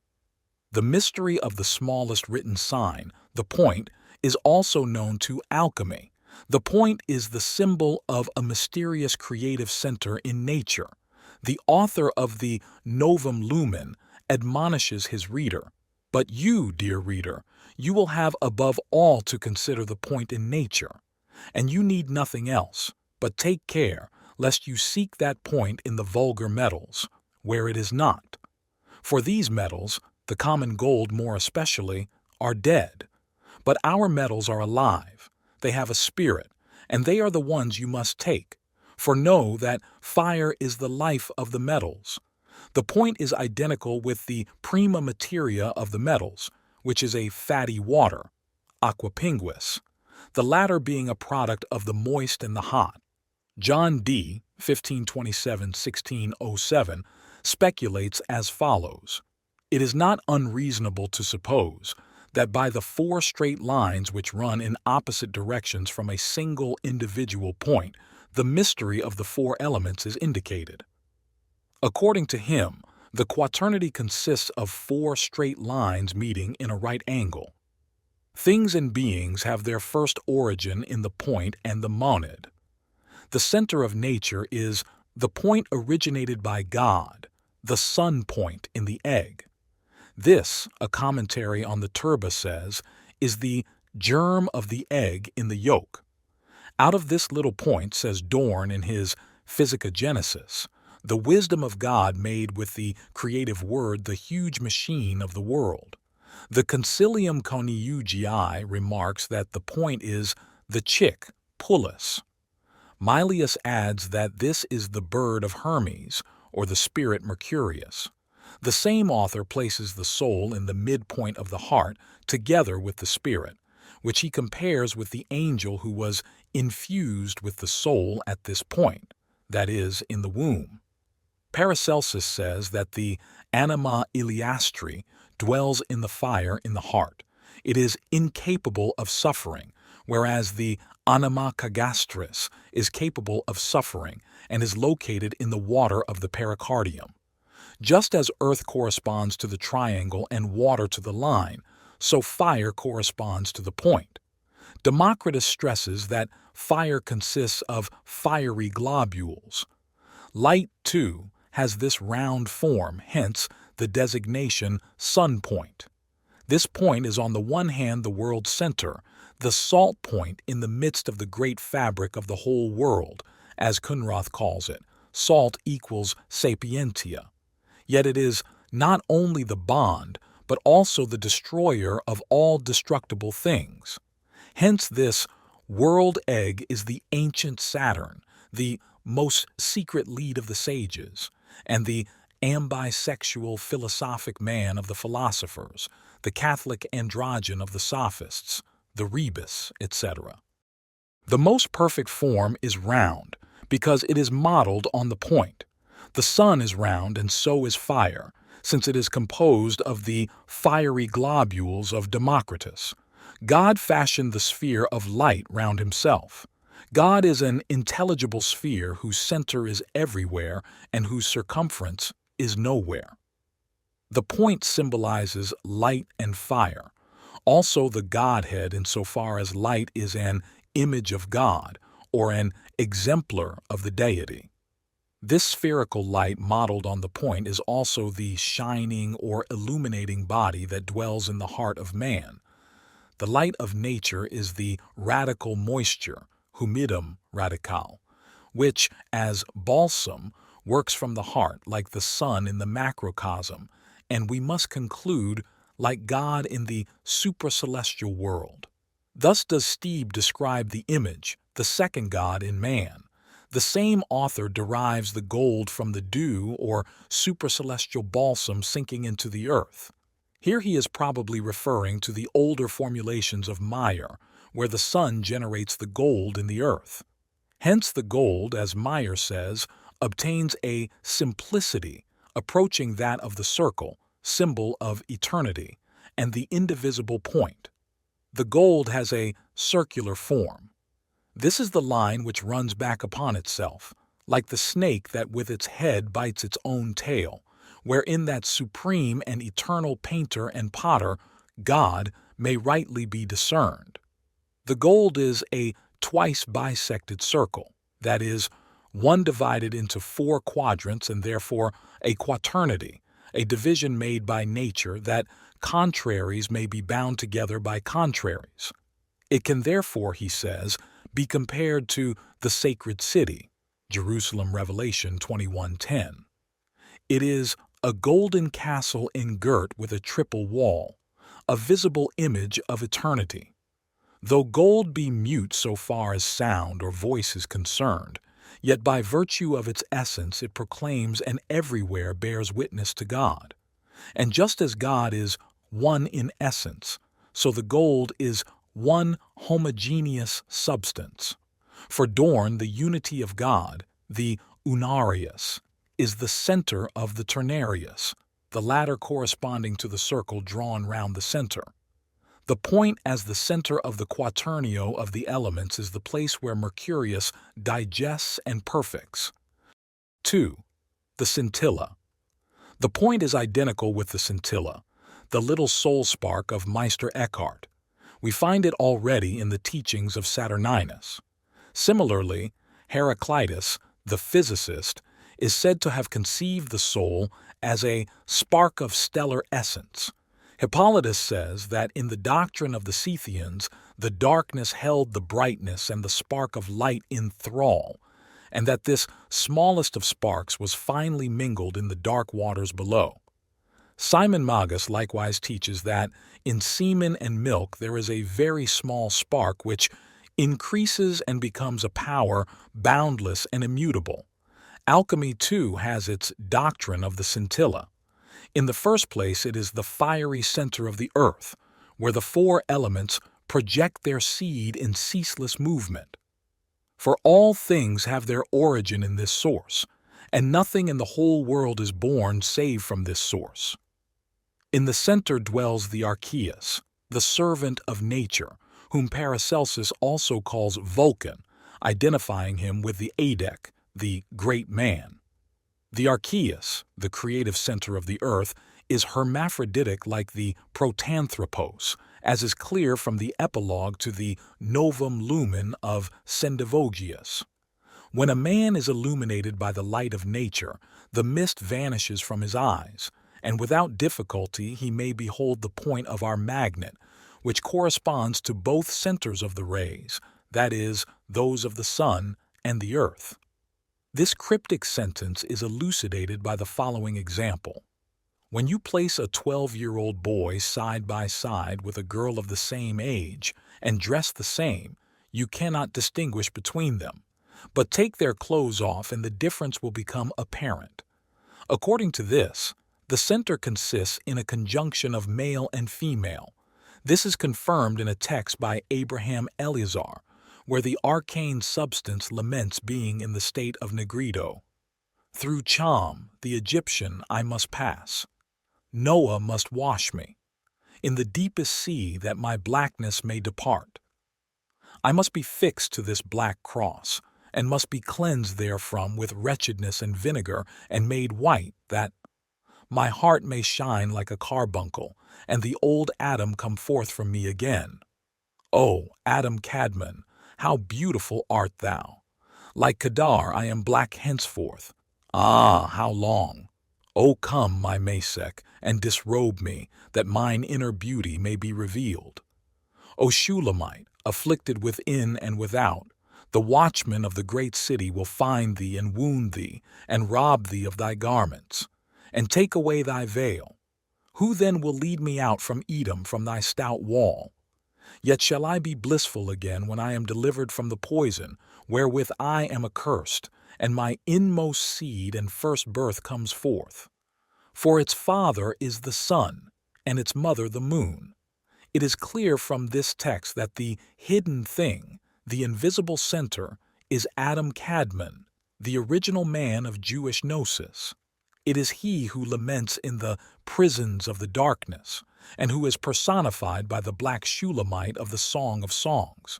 The mystery of the smallest written sign, the point, is also known to alchemy. The point is the symbol of a mysterious creative center in nature. The author of the Novum Lumen admonishes his reader, but you, dear reader, you will have above all to consider the point in nature, and you need nothing else, but take care lest you seek that point in the vulgar metals, where it is not. For these metals, the common gold more especially, are dead. But our metals are alive, they have a spirit, and they are the ones you must take. For know that fire is the life of the metals. The point is identical with the prima materia of the metals, which is a fatty water, aqua pinguis, the latter being a product of the moist and the hot. John D. 1527-1607 speculates as follows: "It is not unreasonable to suppose that by the 4 straight lines which run in opposite directions from a single individual point, the mystery of the 4 elements is indicated." According to him, the quaternity consists of 4 straight lines meeting in a right angle. Things and beings have their first origin in the point and the monad. The center of nature is the point originated by God, the sun point in the egg. This, a commentary on the Turba says, is the germ of the egg in the yolk. Out of this little point, says Dorn in his Physicogenesis, the wisdom of God made with the creative word the huge machine of the world. The Concilium Coniunctii remarks that the point is the chick, Pullus. Mylius adds that this is the bird of Hermes, or the spirit Mercurius. The same author places the soul in the midpoint of the heart together with the spirit, which he compares with the angel who was infused with the soul at this point, that is, in the womb. Paracelsus says that the anima iliastri dwells in the fire in the heart. It is incapable of suffering, whereas the anima cagastris is capable of suffering and is located in the water of the pericardium. Just as earth corresponds to the triangle and water to the line, so fire corresponds to the point. Democritus stresses that fire consists of fiery globules. Light, too, has this round form, hence the designation sun point. This point is on the one hand the world's center, the salt point in the midst of the great fabric of the whole world, as Kunrath calls it. Salt equals sapientia. Yet it is not only the bond, but also the destroyer of all destructible things. Hence this world egg is the ancient Saturn, the most secret lead of the sages, and the ambisexual philosophic man of the philosophers, the Catholic androgyne of the sophists, the rebus, etc. The most perfect form is round, because it is modeled on the point. The sun is round, and so is fire, since it is composed of the fiery globules of Democritus. God fashioned the sphere of light round himself. God is an intelligible sphere whose center is everywhere and whose circumference is nowhere. The point symbolizes light and fire, also the Godhead insofar as light is an image of God or an exemplar of the deity. This spherical light modeled on the point is also the shining or illuminating body that dwells in the heart of man. The light of nature is the radical moisture, humidum radical, which, as balsam, works from the heart like the sun in the macrocosm, and we must conclude like God in the supracelestial world. Thus does Stebe describe the image, the second God in man. The same author derives the gold from the dew or supracelestial balsam sinking into the earth. Here he is probably referring to the older formulations of Meyer, where the sun generates the gold in the earth. Hence the gold, as Meyer says, obtains a simplicity approaching that of the circle, symbol of eternity, and the indivisible point. The gold has a circular form. This is the line which runs back upon itself, like the snake that with its head bites its own tail, wherein that supreme and eternal painter and potter, God, may rightly be discerned. The gold is a twice bisected circle, that is, one divided into 4 quadrants and therefore a quaternity, a division made by nature that contraries may be bound together by contraries. It can therefore, he says, be compared to the sacred city, Jerusalem Revelation 21:10. It is a golden castle engirt with a triple wall, a visible image of eternity. Though gold be mute so far as sound or voice is concerned, yet by virtue of its essence it proclaims and everywhere bears witness to God. And just as God is one in essence, so the gold is one homogeneous substance. For Dorn, the unity of God, the unarius, is the center of the ternarius, the latter corresponding to the circle drawn round the center. The point as the center of the quaternio of the elements is the place where Mercurius digests and perfects. 2. The scintilla. The point is identical with the scintilla, the little soul spark of Meister Eckhart. We find it already in the teachings of Saturninus. Similarly, Heraclitus, the physicist, is said to have conceived the soul as a spark of stellar essence. Hippolytus says that in the doctrine of the Scythians, the darkness held the brightness and the spark of light in thrall, and that this smallest of sparks was finely mingled in the dark waters below. Simon Magus likewise teaches that in semen and milk there is a very small spark which increases and becomes a power boundless and immutable. Alchemy, too, has its doctrine of the scintilla. In the first place, it is the fiery center of the earth, where the 4 elements project their seed in ceaseless movement. For all things have their origin in this source, and nothing in the whole world is born save from this source. In the center dwells the Archeus, the servant of nature, whom Paracelsus also calls Vulcan, identifying him with the Adec, the great man. The Archeus, the creative center of the earth, is hermaphroditic like the protanthropos, as is clear from the epilogue to the Novum Lumen of Sendivogius. When a man is illuminated by the light of nature, the mist vanishes from his eyes, and without difficulty he may behold the point of our magnet, which corresponds to both centers of the rays, that is, those of the sun and the earth. This cryptic sentence is elucidated by the following example. When you place a 12-year-old boy side by side with a girl of the same age and dressed the same, you cannot distinguish between them. But take their clothes off and the difference will become apparent. According to this, the center consists in a conjunction of male and female. This is confirmed in a text by Abraham Eleazar, where the arcane substance laments being in the state of negrido. Through Cham, the Egyptian, I must pass. Noah must wash me, in the deepest sea that my blackness may depart. I must be fixed to this black cross, and must be cleansed therefrom with wretchedness and vinegar, and made white, that my heart may shine like a carbuncle, and the old Adam come forth from me again. O Adam Cadmon, how beautiful art thou! Like Kedar I am black henceforth. Ah, how long! O come, my Mesech, and disrobe me, that mine inner beauty may be revealed. O Shulamite, afflicted within and without, the watchmen of the great city will find thee and wound thee, and rob thee of thy garments, and take away thy veil. Who then will lead me out from Edom from thy stout wall? Yet shall I be blissful again when I am delivered from the poison, wherewith I am accursed, and my inmost seed and first birth comes forth. For its father is the sun, and its mother the moon. It is clear from this text that the hidden thing, the invisible center, is Adam Cadmon, the original man of Jewish gnosis. It is he who laments in the prisons of the darkness, and who is personified by the black Shulamite of the Song of Songs.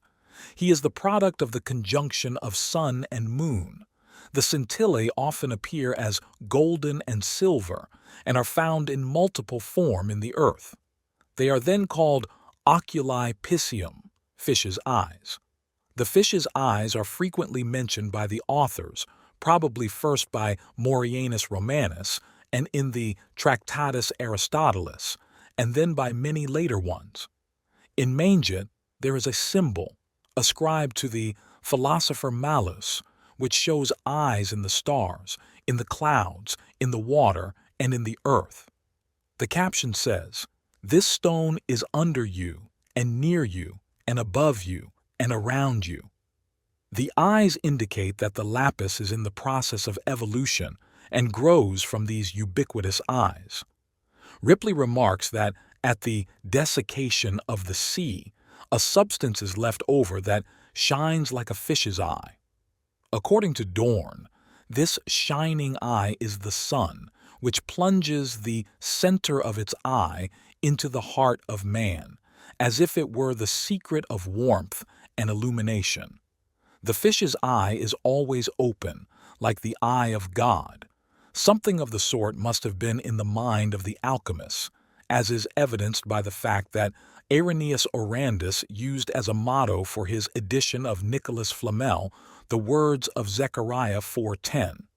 He is the product of the conjunction of sun and moon. The scintillae often appear as golden and silver, and are found in multiple form in the earth. They are then called oculi piscium, fish's eyes. The fish's eyes are frequently mentioned by the authors, probably first by Maurianus Romanus and in the Tractatus Aristotelis, and then by many later ones. In Mangit, there is a symbol ascribed to the philosopher Malus, which shows eyes in the stars, in the clouds, in the water, and in the earth. The caption says, "This stone is under you, and near you, and above you, and around you." The eyes indicate that the lapis is in the process of evolution and grows from these ubiquitous eyes. Ripley remarks that at the desiccation of the sea, a substance is left over that shines like a fish's eye. According to Dorn, this shining eye is the sun, which plunges the center of its eye into the heart of man, as if it were the secret of warmth and illumination. The fish's eye is always open, like the eye of God. Something of the sort must have been in the mind of the alchemists, as is evidenced by the fact that Irenaeus Orandus used as a motto for his edition of Nicholas Flamel the words of Zechariah 4:10.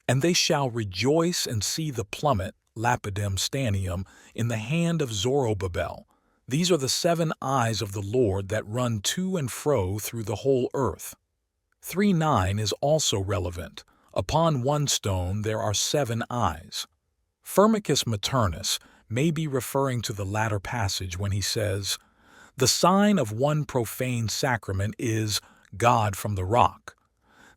"And they shall rejoice and see the plummet, lapidem stanium, in the hand of Zorobabel. These are the 7 eyes of the Lord that run to and fro through the whole earth." 3:9 is also relevant. Upon one stone there are 7 eyes. Firmicus Maternus may be referring to the latter passage when he says, "The sign of one profane sacrament is God from the rock.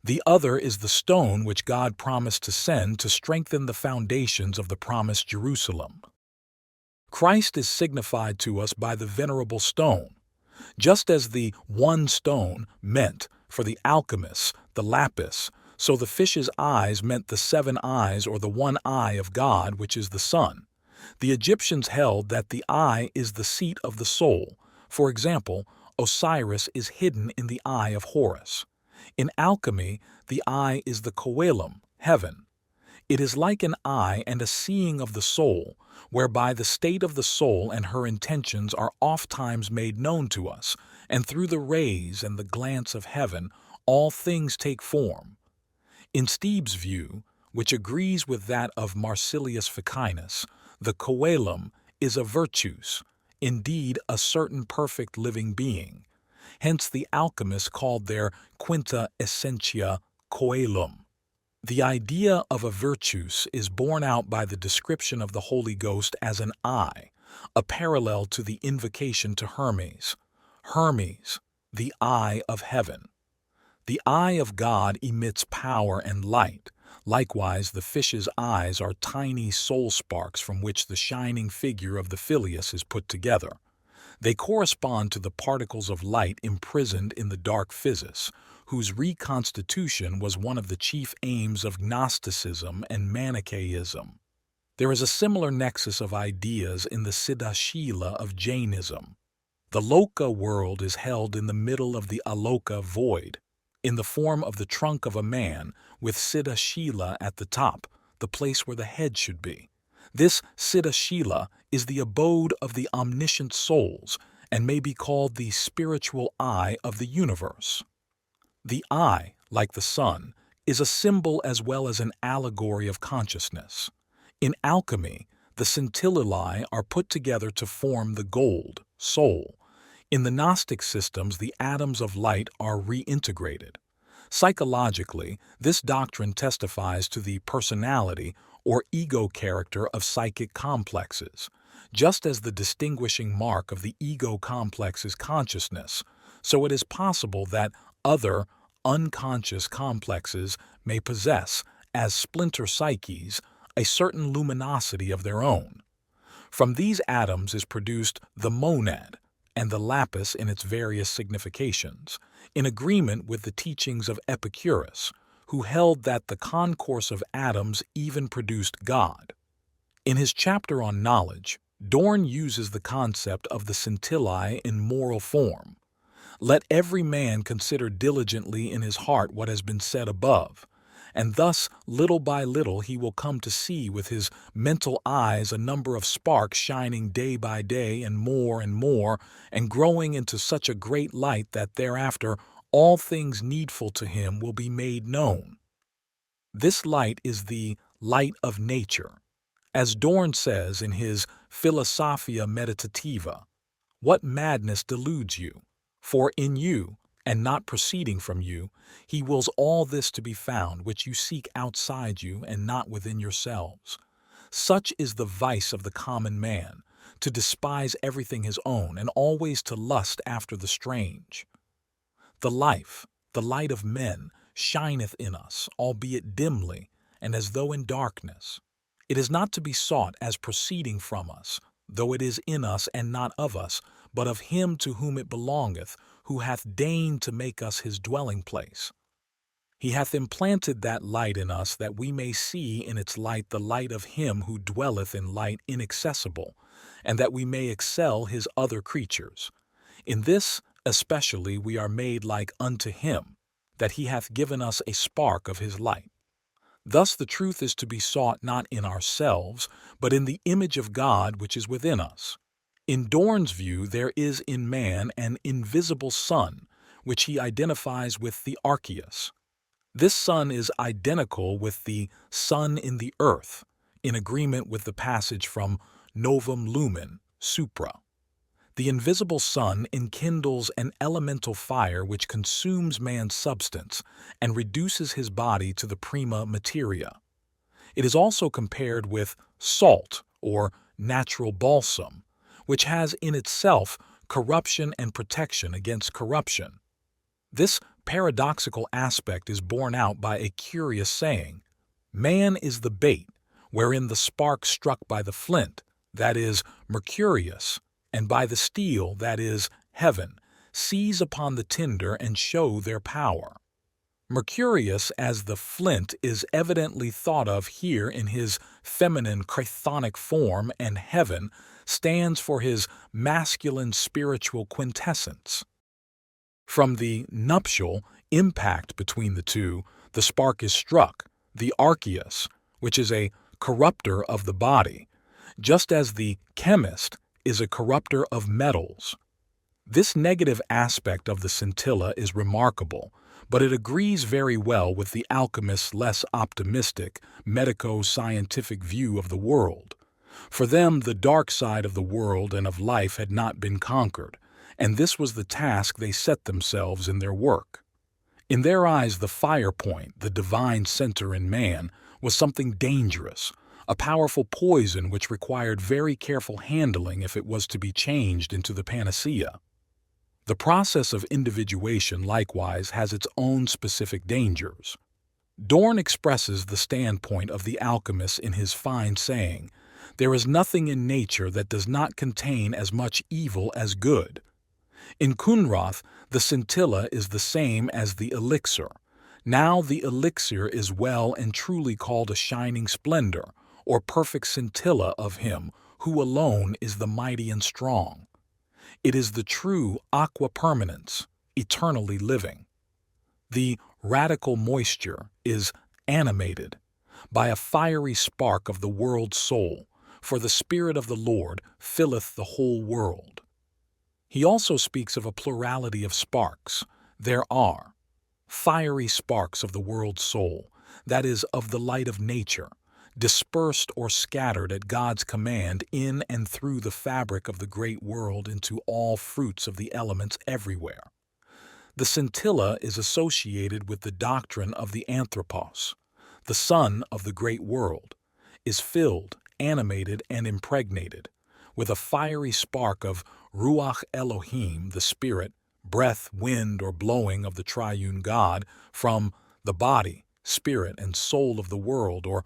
The other is the stone which God promised to send to strengthen the foundations of the promised Jerusalem." Christ is signified to us by the venerable stone, just as the one stone meant, for the alchemists, the lapis, so the fish's eyes meant the 7 eyes or the one eye of God, which is the sun. The Egyptians held that the eye is the seat of the soul. For example, Osiris is hidden in the eye of Horus. In alchemy, the eye is the coelum, heaven. It is like an eye and a seeing of the soul, whereby the state of the soul and her intentions are ofttimes made known to us, and through the rays and the glance of heaven all things take form. In Stebe's view, which agrees with that of Marsilius Ficinus, the coelum is a virtus, indeed a certain perfect living being. Hence the alchemists called their quinta essentia coelum. The idea of a virtus is borne out by the description of the Holy Ghost as an eye, a parallel to the invocation to Hermes. Hermes, the eye of heaven. The eye of God emits power and light. Likewise, the fish's eyes are tiny soul sparks from which the shining figure of the Filius is put together. They correspond to the particles of light imprisoned in the dark physis, whose reconstitution was one of the chief aims of Gnosticism and Manichaeism. There is a similar nexus of ideas in the Siddhashila of Jainism. The Loka world is held in the middle of the Aloka void, in the form of the trunk of a man, with Siddhashila at the top, the place where the head should be. This Siddhashila is the abode of the omniscient souls and may be called the spiritual eye of the universe. The eye, like the sun, is a symbol as well as an allegory of consciousness. In alchemy, the scintillae are put together to form the gold, soul. In the Gnostic systems, the atoms of light are reintegrated. Psychologically, this doctrine testifies to the personality or ego character of psychic complexes. Just as the distinguishing mark of the ego complex is consciousness, so it is possible that other, unconscious complexes may possess, as splinter psyches, a certain luminosity of their own. From these atoms is produced the monad and the lapis in its various significations, in agreement with the teachings of Epicurus, who held that the concourse of atoms even produced God. In his chapter on knowledge, Dorn uses the concept of the scintillae in moral form. Let every man consider diligently in his heart what has been said above, and thus little by little he will come to see with his mental eyes a number of sparks shining day by day and more, and growing into such a great light that thereafter all things needful to him will be made known. This light is the light of nature. As Dorn says in his Philosophia Meditativa, "What madness deludes you? For in you, and not proceeding from you, he wills all this to be found which you seek outside you and not within yourselves. Such is the vice of the common man, to despise everything his own, and always to lust after the strange. The life, the light of men, shineth in us, albeit dimly, and as though in darkness. It is not to be sought as proceeding from us, though it is in us and not of us, but of him to whom it belongeth, who hath deigned to make us his dwelling place. He hath implanted that light in us that we may see in its light the light of him who dwelleth in light inaccessible, and that we may excel his other creatures. In this especially we are made like unto him, that he hath given us a spark of his light. Thus the truth is to be sought not in ourselves, but in the image of God which is within us. In Dorn's view, there is in man an invisible sun, which he identifies with the Archeus. This sun is identical with the sun in the earth, in agreement with the passage from Novum Lumen, Supra. The invisible sun enkindles an elemental fire which consumes man's substance and reduces his body to the prima materia. It is also compared with salt, or natural balsam, which has in itself corruption and protection against corruption. This paradoxical aspect is borne out by a curious saying: "Man is the bait, wherein the spark struck by the flint, that is, Mercurius, and by the steel, that is, heaven, seize upon the tinder and show their power." Mercurius as the flint is evidently thought of here in his feminine chthonic form, and heaven stands for his masculine spiritual quintessence. From the nuptial impact between the two, the spark is struck, the Archeus, which is a corrupter of the body, just as the chemist is a corrupter of metals. This negative aspect of the scintilla is remarkable, but it agrees very well with the alchemist's less optimistic, medico-scientific view of the world. For them, the dark side of the world and of life had not been conquered, and this was the task they set themselves in their work. In their eyes, the fire point, the divine center in man, was something dangerous, a powerful poison which required very careful handling if it was to be changed into the panacea. The process of individuation likewise has its own specific dangers. Dorn expresses the standpoint of the alchemist in his fine saying, "There is nothing in nature that does not contain as much evil as good." In Kunrath, the scintilla is the same as the elixir. Now the elixir is well and truly called a shining splendor, or perfect scintilla of him who alone is the mighty and strong. It is the true aqua permanens, eternally living. The radical moisture is animated by a fiery spark of the world's soul, for the Spirit of the Lord filleth the whole world. He also speaks of a plurality of sparks. There are fiery sparks of the world's soul, that is, of the light of nature, dispersed or scattered at God's command in and through the fabric of the great world into all fruits of the elements everywhere. The scintilla is associated with the doctrine of the Anthropos. The sun of the great world is filled, animated, and impregnated with a fiery spark of Ruach Elohim, the spirit, breath, wind, or blowing of the triune God, from the body, spirit, and soul of the world, or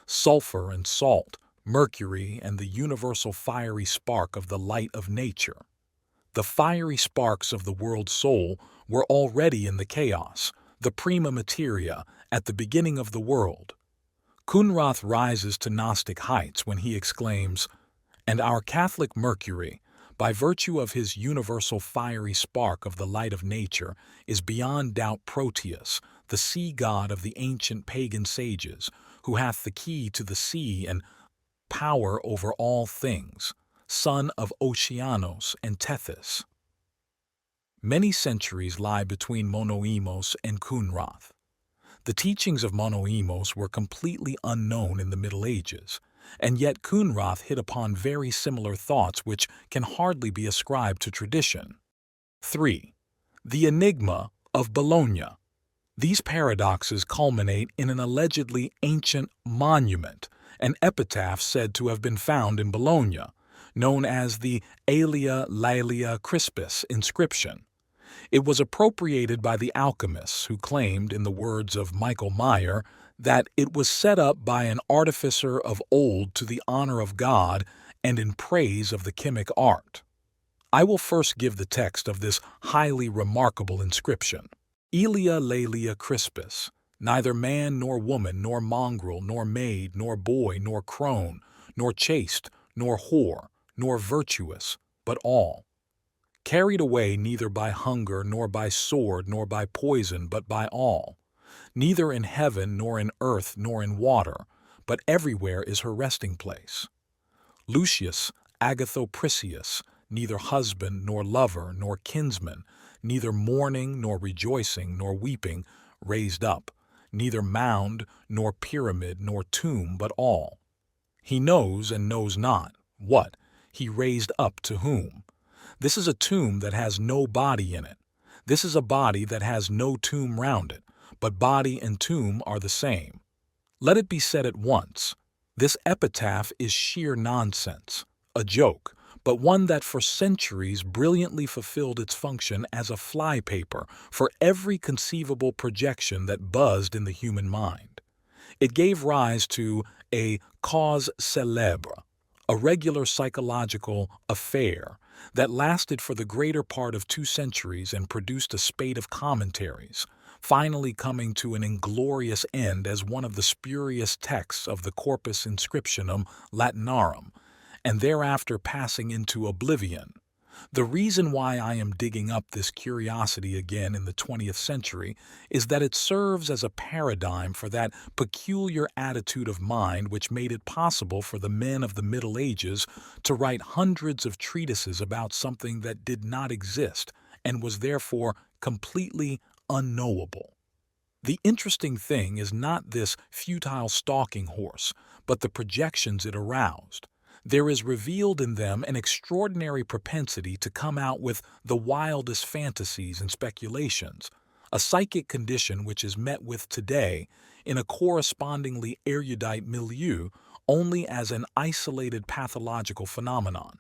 sulphur and salt, mercury, and the universal fiery spark of the light of nature. The fiery sparks of the world's soul were already in the chaos, the prima materia, at the beginning of the world. Kunrath rises to Gnostic heights when he exclaims, "And our Catholic Mercury, by virtue of his universal fiery spark of the light of nature, is beyond doubt Proteus, the sea god of the ancient pagan sages, who hath the key to the sea and power over all things, son of Oceanos and Tethys." Many centuries lie between Monoimos and Kunrath. The teachings of Monoimos were completely unknown in the Middle Ages, and yet Kunrath hit upon very similar thoughts which can hardly be ascribed to tradition. 3. The Enigma of Bologna. These paradoxes culminate in an allegedly ancient monument, an epitaph said to have been found in Bologna, known as the Aelia Laelia Crispis inscription. It was appropriated by the alchemists, who claimed, in the words of Michael Meyer, that it was set up by an artificer of old to the honor of God and in praise of the chemic art. I will first give the text of this highly remarkable inscription. Aelia Laelia Crispis, neither man nor woman, nor mongrel, nor maid, nor boy, nor crone, nor chaste, nor whore, nor virtuous, but all. Carried away neither by hunger, nor by sword, nor by poison, but by all. Neither in heaven, nor in earth, nor in water, but everywhere is her resting place. Lucius Agathopricius, neither husband, nor lover, nor kinsman, neither mourning, nor rejoicing, nor weeping, raised up, neither mound, nor pyramid, nor tomb, but all. He knows and knows not, what? He raised up to whom? This is a tomb that has no body in it. This is a body that has no tomb round it, but body and tomb are the same. Let it be said at once, this epitaph is sheer nonsense, a joke, but one that for centuries brilliantly fulfilled its function as a flypaper for every conceivable projection that buzzed in the human mind. It gave rise to a cause célèbre, a regular psychological affair that lasted for the greater part of 2 centuries and produced a spate of commentaries, finally coming to an inglorious end as one of the spurious texts of the Corpus Inscriptionum Latinarum, and thereafter passing into oblivion. The reason why I am digging up this curiosity again in the 20th century is that it serves as a paradigm for that peculiar attitude of mind which made it possible for the men of the Middle Ages to write hundreds of treatises about something that did not exist and was therefore completely unknowable. The interesting thing is not this futile stalking horse, but the projections it aroused. There is revealed in them an extraordinary propensity to come out with the wildest fantasies and speculations, a psychic condition which is met with today in a correspondingly erudite milieu only as an isolated pathological phenomenon.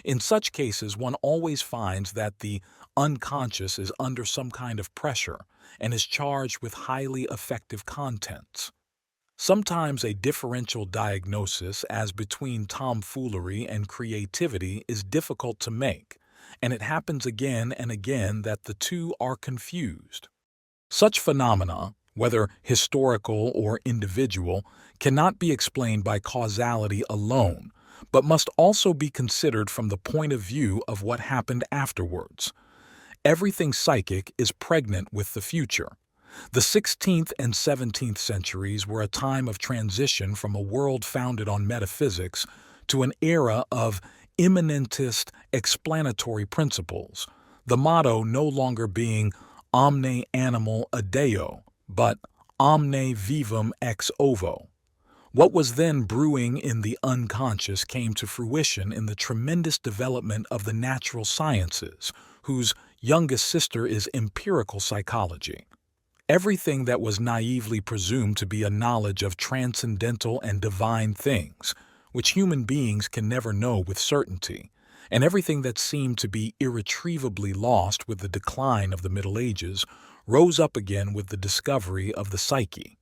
In such cases, one always finds that the unconscious is under some kind of pressure and is charged with highly effective contents. Sometimes a differential diagnosis as between tomfoolery and creativity is difficult to make, and it happens again and again that the two are confused. Such phenomena, whether historical or individual, cannot be explained by causality alone, but must also be considered from the point of view of what happened afterwards. Everything psychic is pregnant with the future. The 16th and 17th centuries were a time of transition from a world founded on metaphysics to an era of immanentist explanatory principles, the motto no longer being omne animal adeo, but omne vivum ex ovo. What was then brewing in the unconscious came to fruition in the tremendous development of the natural sciences, whose youngest sister is empirical psychology. Everything that was naively presumed to be a knowledge of transcendental and divine things, which human beings can never know with certainty, and everything that seemed to be irretrievably lost with the decline of the Middle Ages, rose up again with the discovery of the psyche.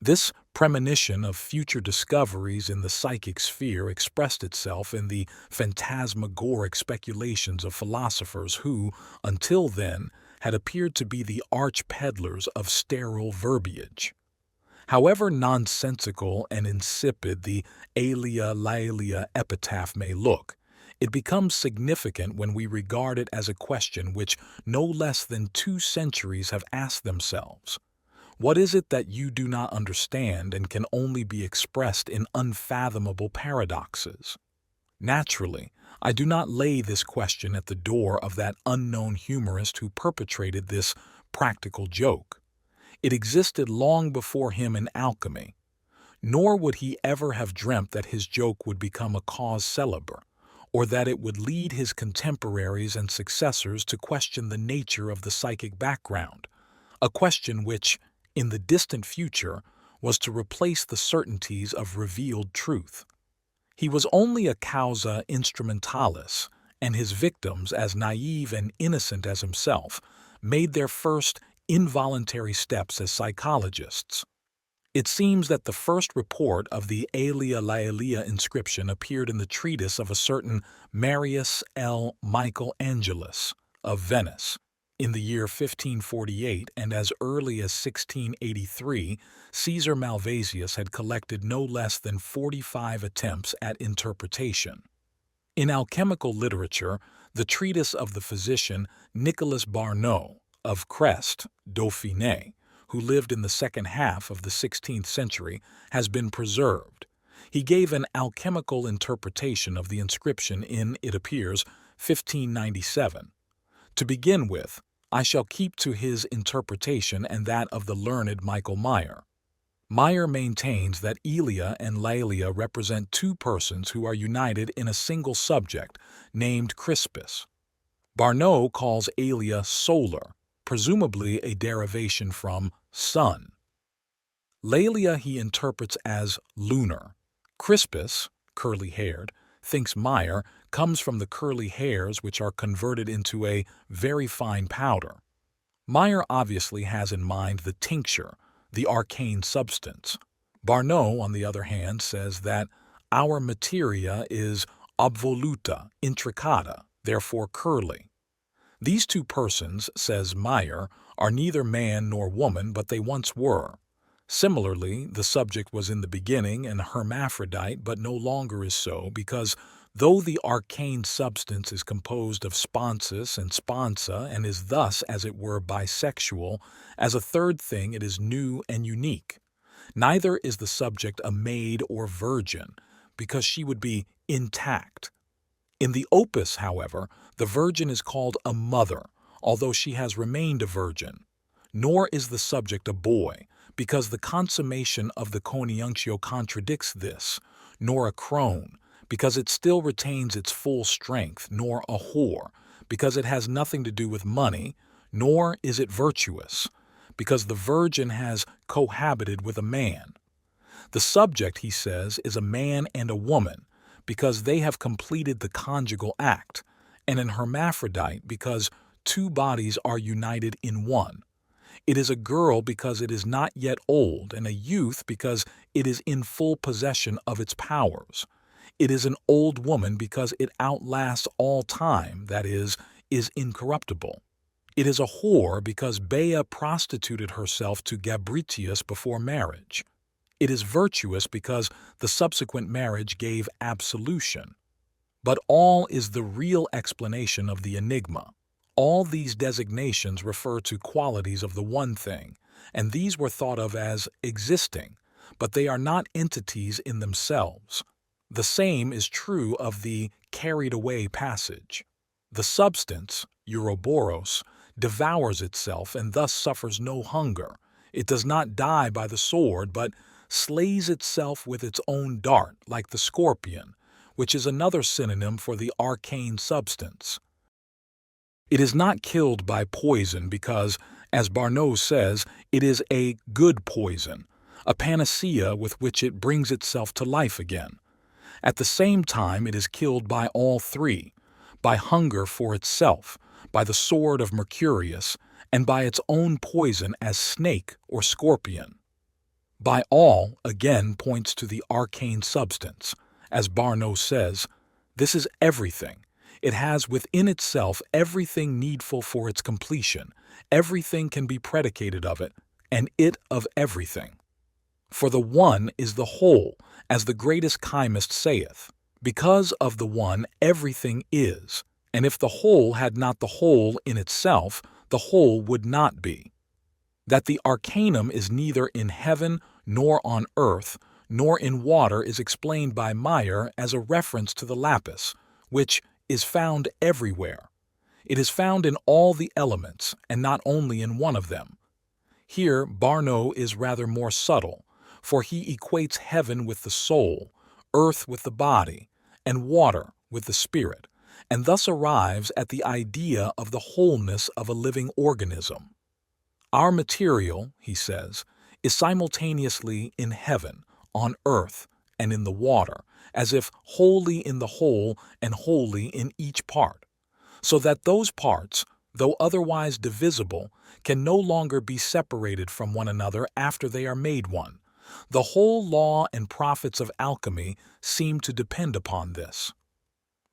This premonition of future discoveries in the psychic sphere expressed itself in the phantasmagoric speculations of philosophers who, until then, had appeared to be the arch-peddlers of sterile verbiage. However nonsensical and insipid the Alia Laelia epitaph may look, it becomes significant when we regard it as a question which no less than 2 centuries have asked themselves. What is it that you do not understand and can only be expressed in unfathomable paradoxes? Naturally, I do not lay this question at the door of that unknown humorist who perpetrated this practical joke. It existed long before him in alchemy, nor would he ever have dreamt that his joke would become a cause célèbre, or that it would lead his contemporaries and successors to question the nature of the psychic background, a question which, in the distant future, was to replace the certainties of revealed truth. He was only a causa instrumentalis, and his victims, as naive and innocent as himself, made their first involuntary steps as psychologists. It seems that the first report of the Alia Laelia inscription appeared in the treatise of a certain Marius L. Michael Angelus of Venice in the year 1548, and as early as 1683, Caesar Malvasius had collected no less than 45 attempts at interpretation. In alchemical literature, the treatise of the physician Nicolas Barnot of Crest, Dauphiné, who lived in the second half of the 16th century, has been preserved. He gave an alchemical interpretation of the inscription in, it appears, 1597. To begin with, I shall keep to his interpretation and that of the learned Michael Meyer. Meyer maintains that Alia and Laelia represent 2 persons who are united in a single subject, named Crispus. Barnot calls Alia solar, presumably a derivation from sun. Laelia he interprets as lunar. Crispus, curly-haired, thinks Meyer, comes from the curly hairs which are converted into a very fine powder. Meyer obviously has in mind the tincture, the arcane substance. Barnot, on the other hand, says that our materia is obvoluta, intricata, therefore curly. These 2 persons, says Meyer, are neither man nor woman, but they once were. Similarly, the subject was in the beginning an hermaphrodite, but no longer is so, because though the arcane substance is composed of sponsus and sponsa and is thus, as it were, bisexual, as a third thing it is new and unique. Neither is the subject a maid or virgin, because she would be intact. In the opus, however, the virgin is called a mother, although she has remained a virgin. Nor is the subject a boy, because the consummation of the CONIUNCTIO contradicts this, nor a crone, because it still retains its full strength, nor a whore, because it has nothing to do with money, nor is it virtuous, because the virgin has cohabited with a man. The subject, he says, is a man and a woman, because they have completed the conjugal act, and an hermaphrodite because two bodies are united in one. It is a girl because it is not yet old, and a youth because it is in full possession of its powers. It is an old woman because it outlasts all time, that is incorruptible. It is a whore because Bea prostituted herself to Gabritius before marriage. It is virtuous because the subsequent marriage gave absolution. But all is the real explanation of the enigma. All these designations refer to qualities of the one thing, and these were thought of as existing, but they are not entities in themselves. The same is true of the carried away passage. The substance, Ouroboros, devours itself and thus suffers no hunger. It does not die by the sword, but slays itself with its own dart, like the scorpion, which is another synonym for the arcane substance. It is not killed by poison because, as Barnault says, it is a good poison, a panacea with which it brings itself to life again. At the same time, it is killed by all three, by hunger for itself, by the sword of Mercurius, and by its own poison as snake or scorpion. By all, again, points to the arcane substance. As Barnault says, this is everything. It has within itself everything needful for its completion. Everything can be predicated of it, and it of everything. For the one is the whole, as the greatest chymist saith. Because of the one everything is, and if the whole had not the whole in itself, the whole would not be. That the arcanum is neither in heaven nor on earth, nor in water is explained by Meyer as a reference to the lapis, which is found everywhere. It is found in all the elements, and not only in one of them. Here Barnault is rather more subtle, for he equates heaven with the soul, earth with the body, and water with the spirit, and thus arrives at the idea of the wholeness of a living organism. Our material, he says, is simultaneously in heaven, on earth, and in the water, as if wholly in the whole and wholly in each part, so that those parts, though otherwise divisible, can no longer be separated from one another after they are made one. The whole law and prophets of alchemy seem to depend upon this.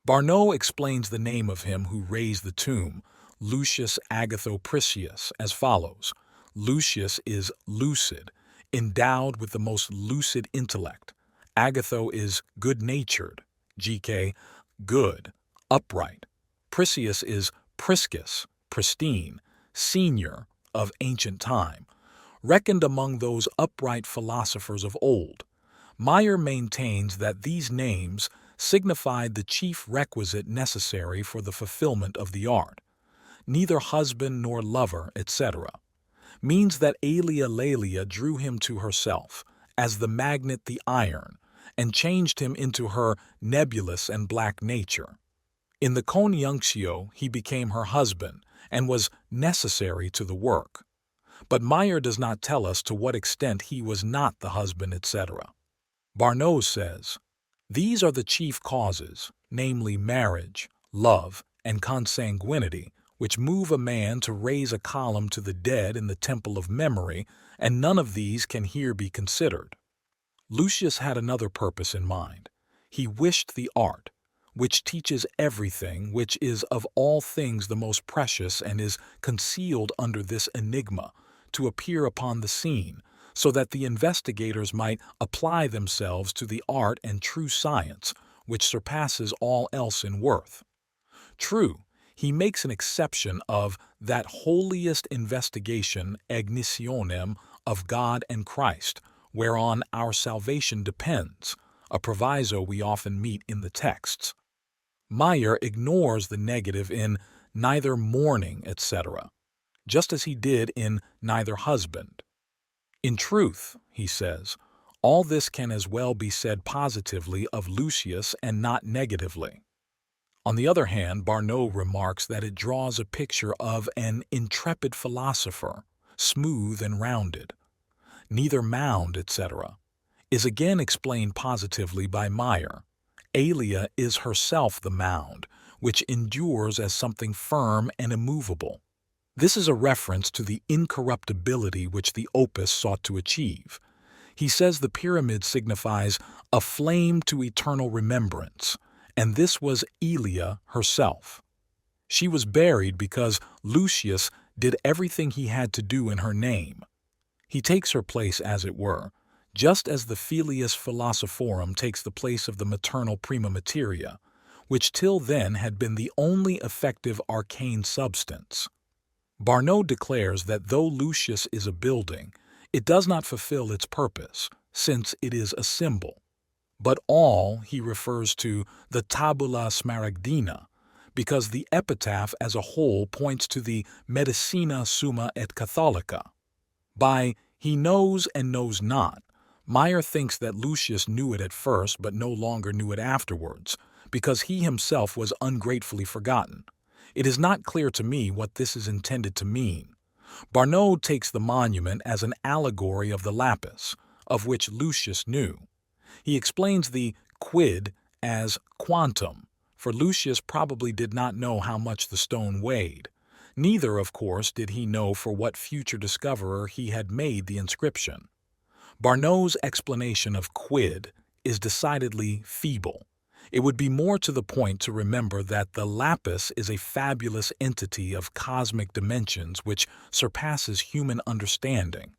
Barnault explains the name of him who raised the tomb, Lucius Agathopricius, as follows. Lucius is lucid, endowed with the most lucid intellect. Agatho is good-natured, GK, good, upright. Pricius is priscus, pristine, senior, of ancient time, reckoned among those upright philosophers of old. Meyer maintains that these names signified the chief requisite necessary for the fulfillment of the art. Neither husband nor lover, etc., means that Aelia Laelia drew him to herself, as the magnet the iron, and changed him into her nebulous and black nature. In the CONIUNCTIO he became her husband, and was necessary to the work. But Meyer does not tell us to what extent he was not the husband, etc. Barnault says, these are the chief causes, namely marriage, love, and consanguinity, which move a man to raise a column to the dead in the temple of memory, and none of these can here be considered. Lucius had another purpose in mind. He wished the art, which teaches everything, which is of all things the most precious and is concealed under this enigma, to appear upon the scene, so that the investigators might apply themselves to the art and true science, which surpasses all else in worth. True, he makes an exception of that holiest investigation ignitionem of God and Christ, whereon our salvation depends, a proviso we often meet in the texts. Meyer ignores the negative in neither mourning, etc., just as he did in neither husband. In truth, he says, all this can as well be said positively of Lucius and not negatively. On the other hand, Barnault remarks that it draws a picture of an intrepid philosopher, smooth and rounded. Neither mound, etc., is again explained positively by Meyer. Aelia is herself the mound, which endures as something firm and immovable. This is a reference to the incorruptibility which the opus sought to achieve. He says the pyramid signifies a flame to eternal remembrance, and this was Aelia herself. She was buried because Lucius did everything he had to do in her name. He takes her place, as it were, just as the Filius Philosophorum takes the place of the maternal prima materia, which till then had been the only effective arcane substance. Barnault declares that though Lucius is a building, it does not fulfill its purpose, since it is a symbol. But all he refers to the tabula smaragdina, because the epitaph as a whole points to the medicina summa et catholica. By he knows and knows not, Meyer thinks that Lucius knew it at first but no longer knew it afterwards, because he himself was ungratefully forgotten. It is not clear to me what this is intended to mean. Barnault takes the monument as an allegory of the lapis, of which Lucius knew. He explains the quid as quantum, for Lucius probably did not know how much the stone weighed. Neither, of course, did he know for what future discoverer he had made the inscription. Barnault's explanation of quid is decidedly feeble. It would be more to the point to remember that the lapis is a fabulous entity of cosmic dimensions which surpasses human understanding.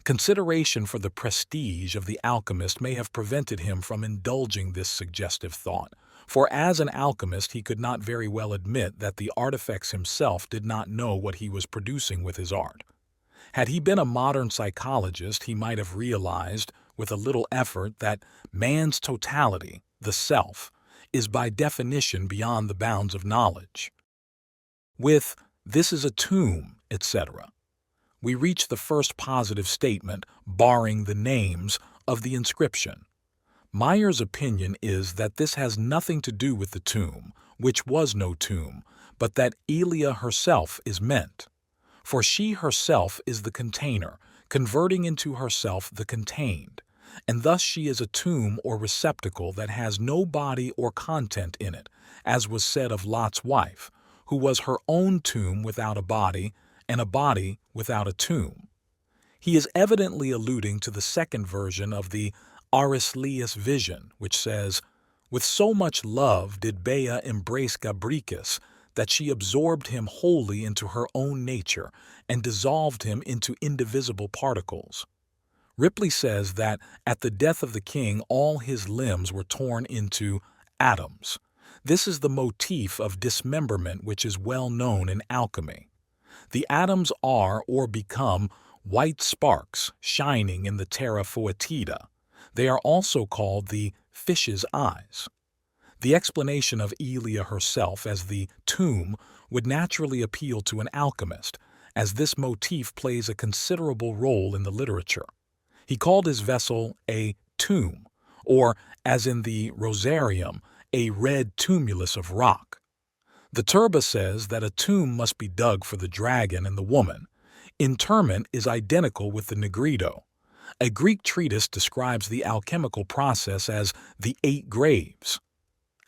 Consideration for the prestige of the alchemist may have prevented him from indulging this suggestive thought, for as an alchemist he could not very well admit that the artifacts himself did not know what he was producing with his art. Had he been a modern psychologist, he might have realized, with a little effort, that man's totality, the self, is by definition beyond the bounds of knowledge. With "this is a tomb," etc., we reach the first positive statement, barring the names, of the inscription. Meyer's opinion is that this has nothing to do with the tomb, which was no tomb, but that Aelia herself is meant. For she herself is the container, converting into herself the contained, and thus she is a tomb or receptacle that has no body or content in it, as was said of Lot's wife, who was her own tomb without a body, and a body without a tomb. He is evidently alluding to the second version of the Arisleus vision, which says, "With so much love did Bea embrace Gabricus, that she absorbed him wholly into her own nature and dissolved him into indivisible particles." Ripley says that at the death of the king all his limbs were torn into atoms. This is the motif of dismemberment which is well known in alchemy. The atoms are or become white sparks shining in the terra foetida. They are also called the fish's eyes. The explanation of Aelia herself as the tomb would naturally appeal to an alchemist, as this motif plays a considerable role in the literature. He called his vessel a tomb, or, as in the Rosarium, a red tumulus of rock. The Turba says that a tomb must be dug for the dragon and the woman. Interment is identical with the Negredo. A Greek treatise describes the alchemical process as the 8 graves.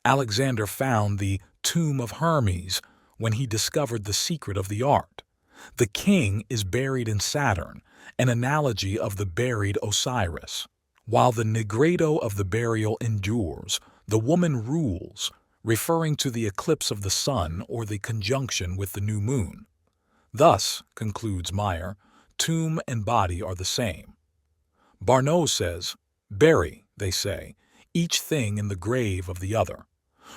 Alexander found the tomb of Hermes when he discovered the secret of the art. The king is buried in Saturn, an analogy of the buried Osiris. While the Negredo of the burial endures, the woman rules, referring to the eclipse of the sun or the conjunction with the new moon. Thus, concludes Meyer, tomb and body are the same. Barnault says, "Bury," they say, "each thing in the grave of the other.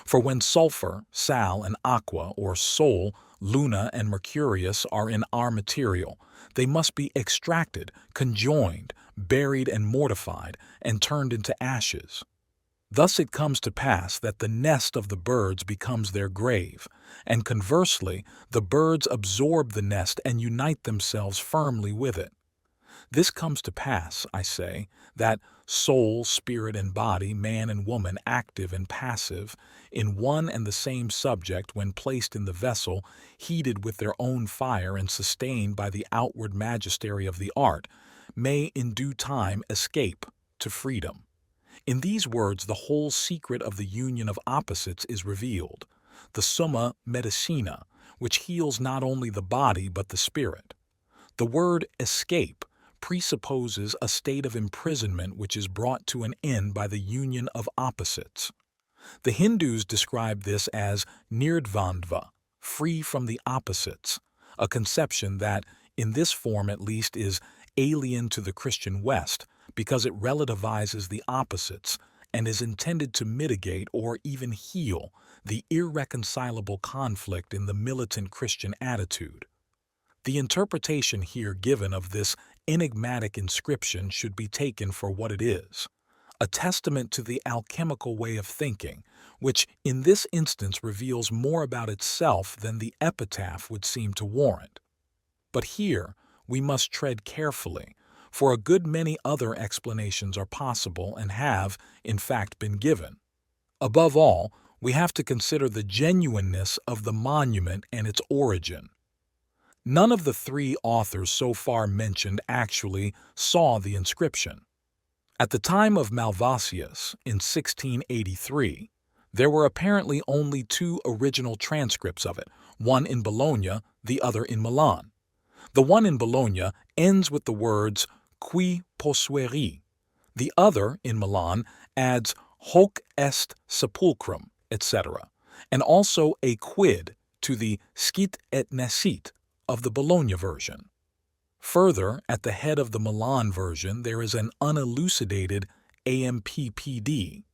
For when sulphur, sal, and aqua, or sol, luna, and mercurius are in our material, they must be extracted, conjoined, buried, and mortified, and turned into ashes. Thus it comes to pass that the nest of the birds becomes their grave, and conversely, the birds absorb the nest and unite themselves firmly with it. This comes to pass, I say, that soul, spirit, and body, man and woman, active and passive, in one and the same subject when placed in the vessel, heated with their own fire and sustained by the outward magistery of the art, may in due time escape to freedom. In these words, the whole secret of the union of opposites is revealed, the summa medicina, which heals not only the body but the spirit. The word escape presupposes a state of imprisonment which is brought to an end by the union of opposites. The Hindus describe this as nirdvandva, free from the opposites, a conception that, in this form at least, is alien to the Christian West because it relativizes the opposites and is intended to mitigate or even heal the irreconcilable conflict in the militant Christian attitude. The interpretation here given of this enigmatic inscription should be taken for what it is, a testament to the alchemical way of thinking, which in this instance reveals more about itself than the epitaph would seem to warrant. But here we must tread carefully, for a good many other explanations are possible and have, in fact, been given. Above all, we have to consider the genuineness of the monument and its origin. None of the three authors so far mentioned actually saw the inscription. At the time of Malvasius, in 1683, there were apparently only two original transcripts of it, one in Bologna, the other in Milan. The one in Bologna ends with the words qui posueri. The other, in Milan, adds hoc est sepulchrum, etc., and also a quid to the scit et nascit of the Bologna version. Further, at the head of the Milan version, there is an unelucidated AMPPD,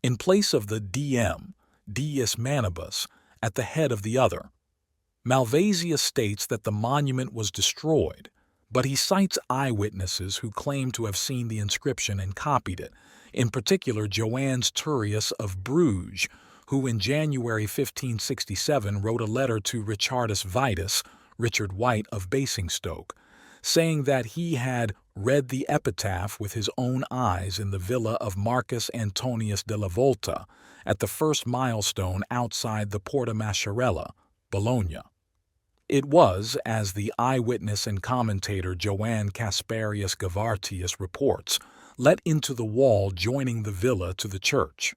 in place of the DM, Dies Manibus, at the head of the other. Malvasius states that the monument was destroyed, but he cites eyewitnesses who claim to have seen the inscription and copied it, in particular Joannes Turrius of Bruges, who in January 1567 wrote a letter to Richardus Vitus, Richard White of Basingstoke, saying that he had read the epitaph with his own eyes in the villa of Marcus Antonius de la Volta at the first milestone outside the Porta Mascherella, Bologna. It was, as the eyewitness and commentator Joanne Casparius Gavartius reports, let into the wall joining the villa to the church.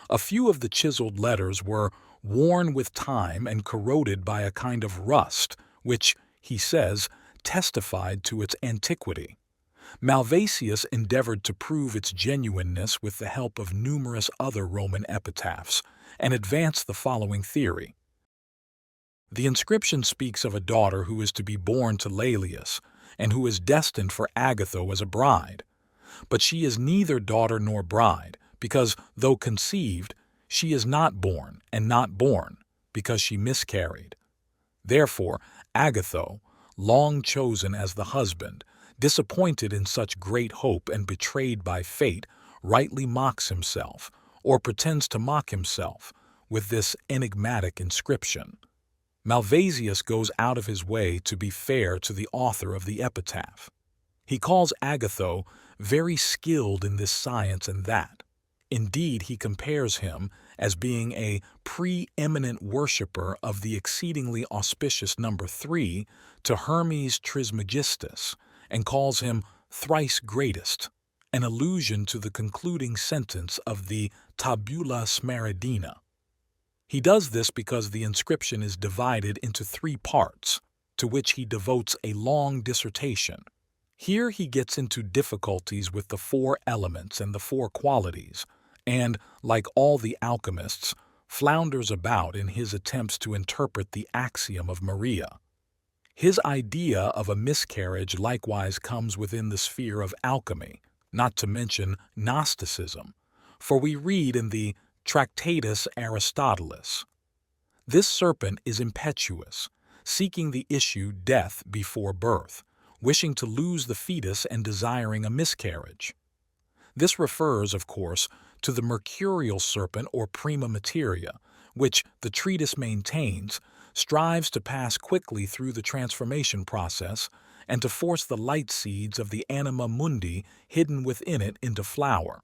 A few of the chiseled letters were worn with time and corroded by a kind of rust, which, he says, testified to its antiquity. Malvasius endeavored to prove its genuineness with the help of numerous other Roman epitaphs, and advanced the following theory. The inscription speaks of a daughter who is to be born to Laelius, and who is destined for Agatho as a bride. But she is neither daughter nor bride, because, though conceived, she is not born, and not born, because she miscarried. Therefore, Agatho, long chosen as the husband, disappointed in such great hope and betrayed by fate, rightly mocks himself, or pretends to mock himself, with this enigmatic inscription. Malvasius goes out of his way to be fair to the author of the epitaph. He calls Agatho very skilled in this science and that. Indeed, he compares him as being a preeminent worshipper of the exceedingly auspicious number 3 to Hermes Trismegistus, and calls him thrice greatest, an allusion to the concluding sentence of the Tabula Smaradina. He does this because the inscription is divided into 3 parts, to which he devotes a long dissertation. Here he gets into difficulties with the 4 elements and the 4 qualities, and, like all the alchemists, flounders about in his attempts to interpret the axiom of Maria. His idea of a miscarriage likewise comes within the sphere of alchemy, not to mention Gnosticism, for we read in the Tractatus Aristotelis, "This serpent is impetuous, seeking the issue death before birth, wishing to lose the fetus and desiring a miscarriage." This refers, of course, to the mercurial serpent or prima materia, which, the treatise maintains, strives to pass quickly through the transformation process and to force the light seeds of the anima mundi hidden within it into flower.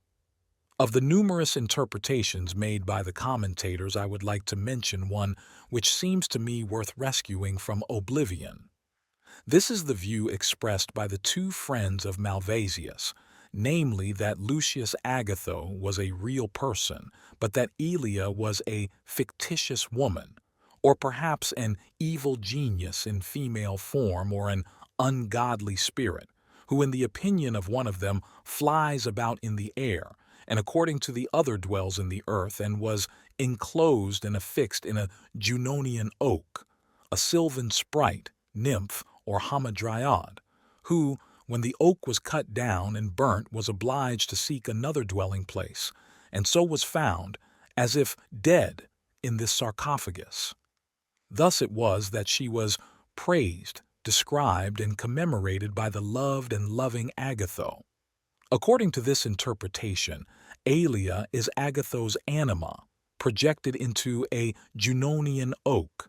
Of the numerous interpretations made by the commentators, I would like to mention one which seems to me worth rescuing from oblivion. This is the view expressed by the two friends of Malvasius, namely that Lucius Agatho was a real person, but that Aelia was a fictitious woman, or perhaps an evil genius in female form or an ungodly spirit, who in the opinion of one of them flies about in the air, and according to the other dwells in the earth, and was enclosed and affixed in a Junonian oak, a sylvan sprite, nymph, or hamadryad, who, when the oak was cut down and burnt, was obliged to seek another dwelling place, and so was found, as if dead, in this sarcophagus. Thus it was that she was praised, described, and commemorated by the loved and loving Agatho. According to this interpretation, Aelia is Agatho's anima, projected into a Junonian oak.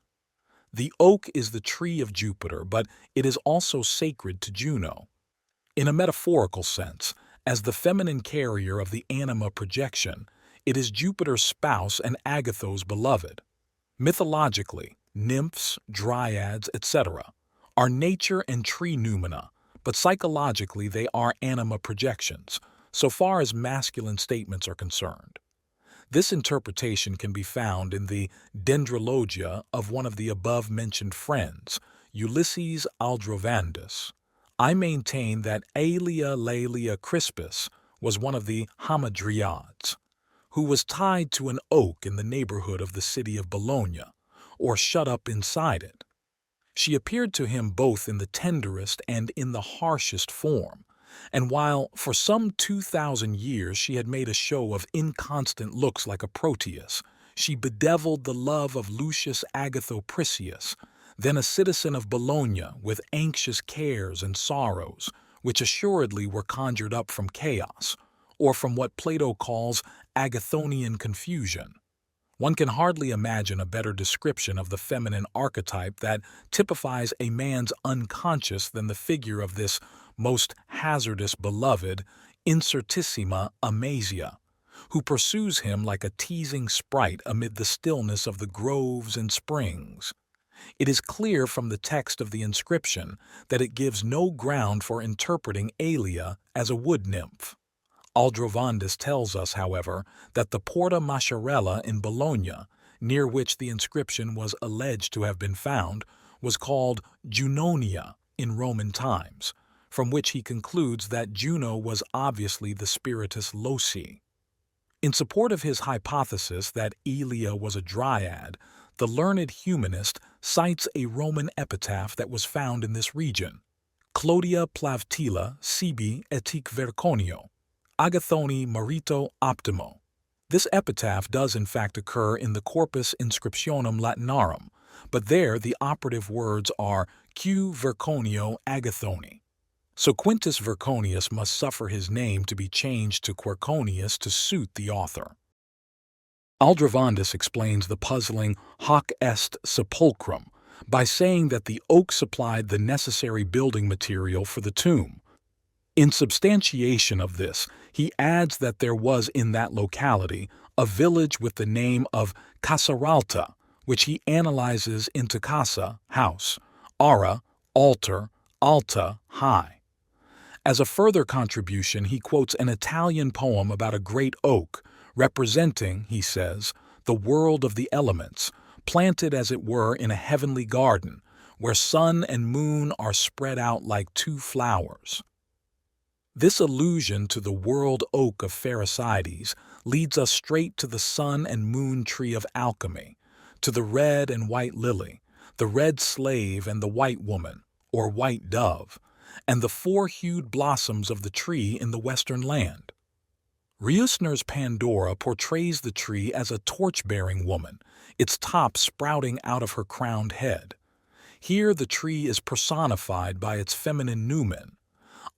The oak is the tree of Jupiter, but it is also sacred to Juno. In a metaphorical sense, as the feminine carrier of the anima projection, it is Jupiter's spouse and Agatho's beloved. Mythologically, nymphs, dryads, etc., are nature and tree noumena, but psychologically they are anima projections, so far as masculine statements are concerned. This interpretation can be found in the Dendrologia of one of the above-mentioned friends, Ulysses Aldrovandus. I maintain that Aelia Laelia Crispus was one of the Hamadryads, who was tied to an oak in the neighborhood of the city of Bologna, or shut up inside it. She appeared to him both in the tenderest and in the harshest form, and while for some 2,000 years she had made a show of inconstant looks like a Proteus, she bedeviled the love of Lucius Agatho Prisius, then a citizen of Bologna, with anxious cares and sorrows, which assuredly were conjured up from chaos, or from what Plato calls Agathonian confusion. One can hardly imagine a better description of the feminine archetype that typifies a man's unconscious than the figure of this most hazardous beloved, incertissima Amasia, who pursues him like a teasing sprite amid the stillness of the groves and springs. It is clear from the text of the inscription that it gives no ground for interpreting Aelia as a wood nymph. Aldrovandus tells us, however, that the Porta Mascherella in Bologna, near which the inscription was alleged to have been found, was called Junonia in Roman times, from which he concludes that Juno was obviously the spiritus loci. In support of his hypothesis that Aelia was a dryad, the learned humanist cites a Roman epitaph that was found in this region: Clodia Plavtila sibi etic verconio, Agathoni marito optimo. This epitaph does in fact occur in the Corpus Inscriptionum Latinarum, but there the operative words are Q Verconio Agathoni. So Quintus Verconius must suffer his name to be changed to Querconius to suit the author. Aldrovandus explains the puzzling hoc est sepulchrum by saying that the oak supplied the necessary building material for the tomb. In substantiation of this, he adds that there was in that locality a village with the name of Casaralta, which he analyzes into casa, house, ara, altar, alta, high. As a further contribution, he quotes an Italian poem about a great oak, representing, he says, the world of the elements, planted as it were in a heavenly garden, where sun and moon are spread out like two flowers. This allusion to the world oak of Pherecydes leads us straight to the sun and moon tree of alchemy, to the red and white lily, the red slave and the white woman, or white dove, and the four-hued blossoms of the tree in the western land. Reusner's Pandora portrays the tree as a torch-bearing woman, its top sprouting out of her crowned head. Here the tree is personified by its feminine numen.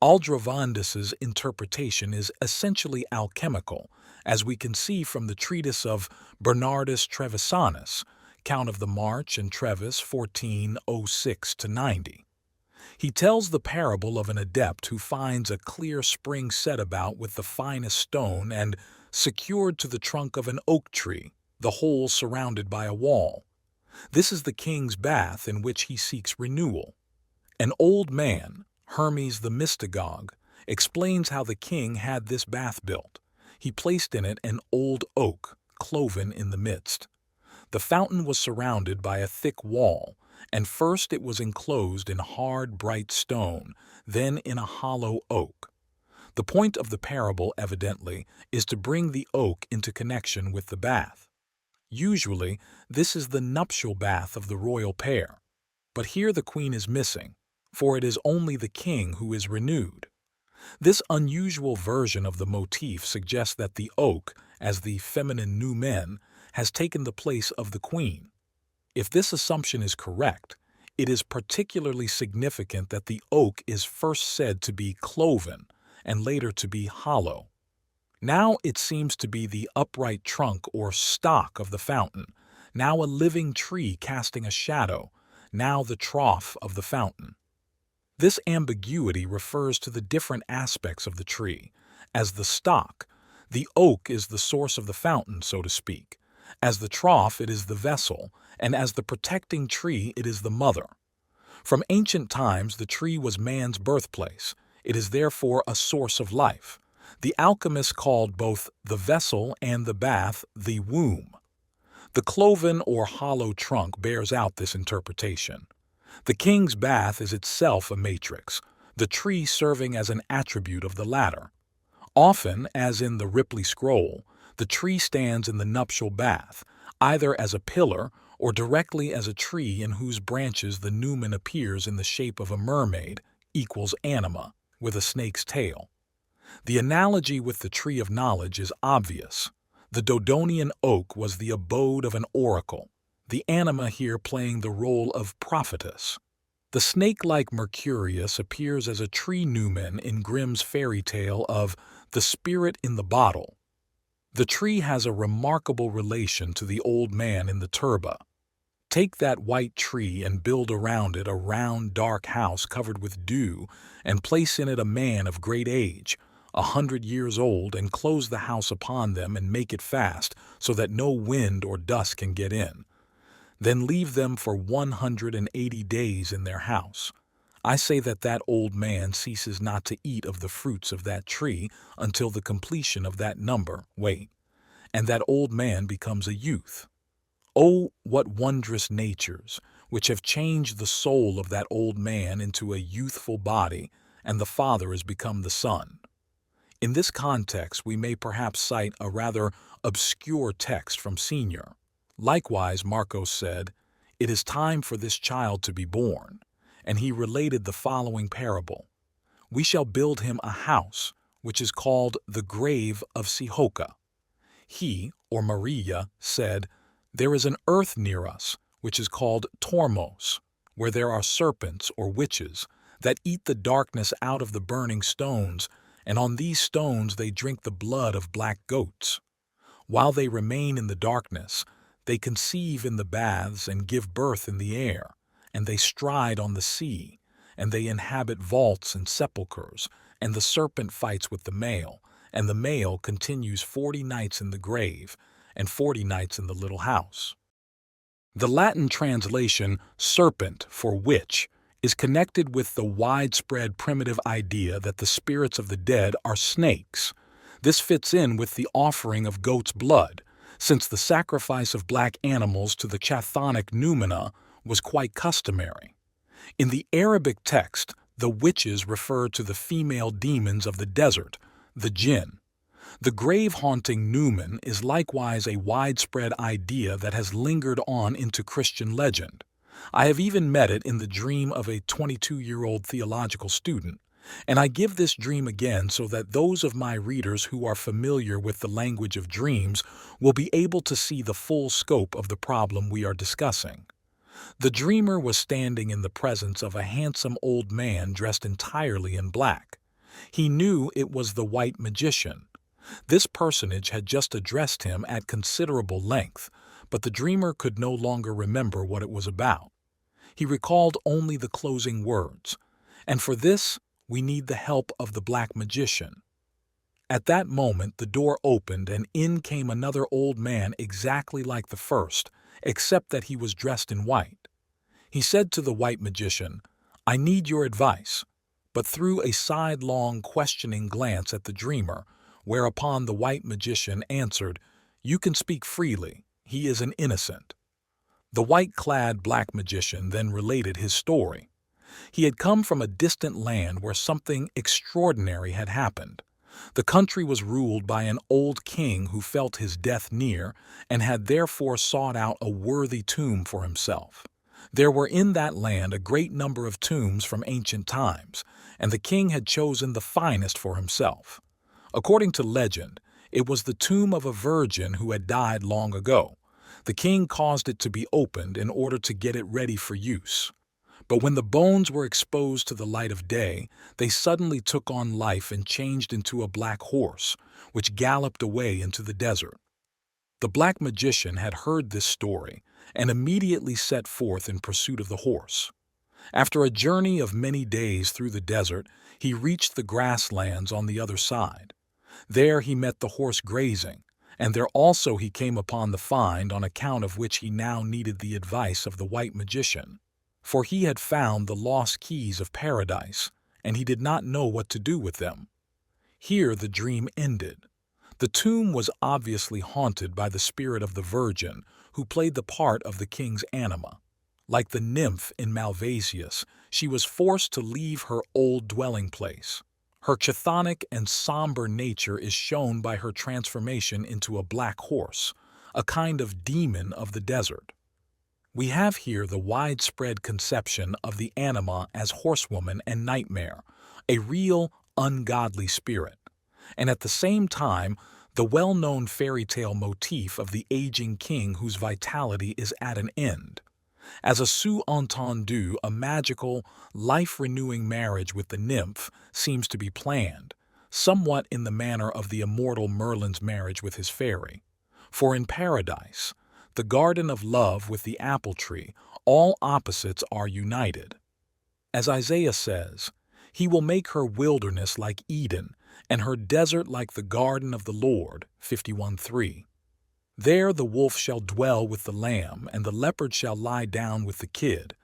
Aldrovandus's interpretation is essentially alchemical, as we can see from the treatise of Bernardus Trevisanus, Count of the March and Trevis 1406-90. He tells the parable of an adept who finds a clear spring set about with the finest stone and secured to the trunk of an oak tree, the whole surrounded by a wall. This is the king's bath in which he seeks renewal. An old man, Hermes the mystagogue, explains how the king had this bath built. He placed in it an old oak, cloven in the midst. The fountain was surrounded by a thick wall, and first it was enclosed in hard, bright stone, then in a hollow oak. The point of the parable, evidently, is to bring the oak into connection with the bath. Usually, this is the nuptial bath of the royal pair. But here the queen is missing, for it is only the king who is renewed. This unusual version of the motif suggests that the oak, as the feminine noumen, has taken the place of the queen. If this assumption is correct, it is particularly significant that the oak is first said to be cloven and later to be hollow. Now it seems to be the upright trunk or stock of the fountain, now a living tree casting a shadow, now the trough of the fountain. This ambiguity refers to the different aspects of the tree. As the stock, the oak is the source of the fountain, so to speak. As the trough, it is the vessel, and as the protecting tree, it is the mother. From ancient times, the tree was man's birthplace. It is therefore a source of life. The alchemists called both the vessel and the bath the womb. The cloven or hollow trunk bears out this interpretation. The king's bath is itself a matrix, the tree serving as an attribute of the latter. Often, as in the Ripley scroll, the tree stands in the nuptial bath, either as a pillar or directly as a tree in whose branches the noumen appears in the shape of a mermaid, equals anima, with a snake's tail. The analogy with the tree of knowledge is obvious. The Dodonian oak was the abode of an oracle, the anima here playing the role of prophetess. The snake-like Mercurius appears as a tree noumen in Grimm's fairy tale of The Spirit in the Bottle. The tree has a remarkable relation to the old man in the turba. Take that white tree and build around it a round, dark house covered with dew, and place in it a man of great age, 100 years old, and close the house upon them and make it fast, so that no wind or dust can get in. Then leave them for 180 days in their house. I say that that old man ceases not to eat of the fruits of that tree until the completion of that number, and that old man becomes a youth. Oh, what wondrous natures, which have changed the soul of that old man into a youthful body, and the father has become the son. In this context, we may perhaps cite a rather obscure text from Senior. Likewise, Marcos said, "It is time for this child to be born," and he related the following parable. "We shall build him a house, which is called the grave of Sihoka. He, or Maria, said, 'There is an earth near us, which is called Tormos, where there are serpents or witches that eat the darkness out of the burning stones, and on these stones they drink the blood of black goats. While they remain in the darkness, they conceive in the baths and give birth in the air, and they stride on the sea, and they inhabit vaults and sepulchres, and the serpent fights with the male, and the male continues 40 nights in the grave, and 40 nights in the little house.'" The Latin translation serpent for witch is connected with the widespread primitive idea that the spirits of the dead are snakes. This fits in with the offering of goat's blood, since the sacrifice of black animals to the chthonic noumena was quite customary. In the Arabic text, the witches refer to the female demons of the desert, the jinn. The grave-haunting noumen is likewise a widespread idea that has lingered on into Christian legend. I have even met it in the dream of a 22-year-old theological student, and I give this dream again so that those of my readers who are familiar with the language of dreams will be able to see the full scope of the problem we are discussing. The dreamer was standing in the presence of a handsome old man dressed entirely in black. He knew it was the white magician. This personage had just addressed him at considerable length, but the dreamer could no longer remember what it was about. He recalled only the closing words, And for this, we need the help of the black magician. At that moment, the door opened and in came another old man exactly like the first, except that he was dressed in white. He said to the white magician, "I need your advice," but threw a sidelong, questioning glance at the dreamer, whereupon the white magician answered, "You can speak freely. He is an innocent." The white-clad black magician then related his story. He had come from a distant land where something extraordinary had happened. The country was ruled by an old king who felt his death near and had therefore sought out a worthy tomb for himself. There were in that land a great number of tombs from ancient times, and the king had chosen the finest for himself. According to legend, it was the tomb of a virgin who had died long ago. The king caused it to be opened in order to get it ready for use. But when the bones were exposed to the light of day, they suddenly took on life and changed into a black horse, which galloped away into the desert. The black magician had heard this story and immediately set forth in pursuit of the horse. After a journey of many days through the desert, he reached the grasslands on the other side. There he met the horse grazing, and there also he came upon the find on account of which he now needed the advice of the white magician. For he had found the lost keys of paradise, and he did not know what to do with them. Here the dream ended. The tomb was obviously haunted by the spirit of the virgin, who played the part of the king's anima. Like the nymph in Malvasius, she was forced to leave her old dwelling place. Her chthonic and somber nature is shown by her transformation into a black horse, a kind of demon of the desert. We have here the widespread conception of the anima as horsewoman and nightmare, a real, ungodly spirit, and at the same time, the well-known fairy tale motif of the aging king whose vitality is at an end. As a sous-entendu, a magical, life-renewing marriage with the nymph seems to be planned, somewhat in the manner of the immortal Merlin's marriage with his fairy. For in paradise, the garden of love with the apple tree, all opposites are united. As Isaiah says, "He will make her wilderness like Eden, and her desert like the garden of the Lord," 51:3. There the wolf shall dwell with the lamb, and the leopard shall lie down with the kid,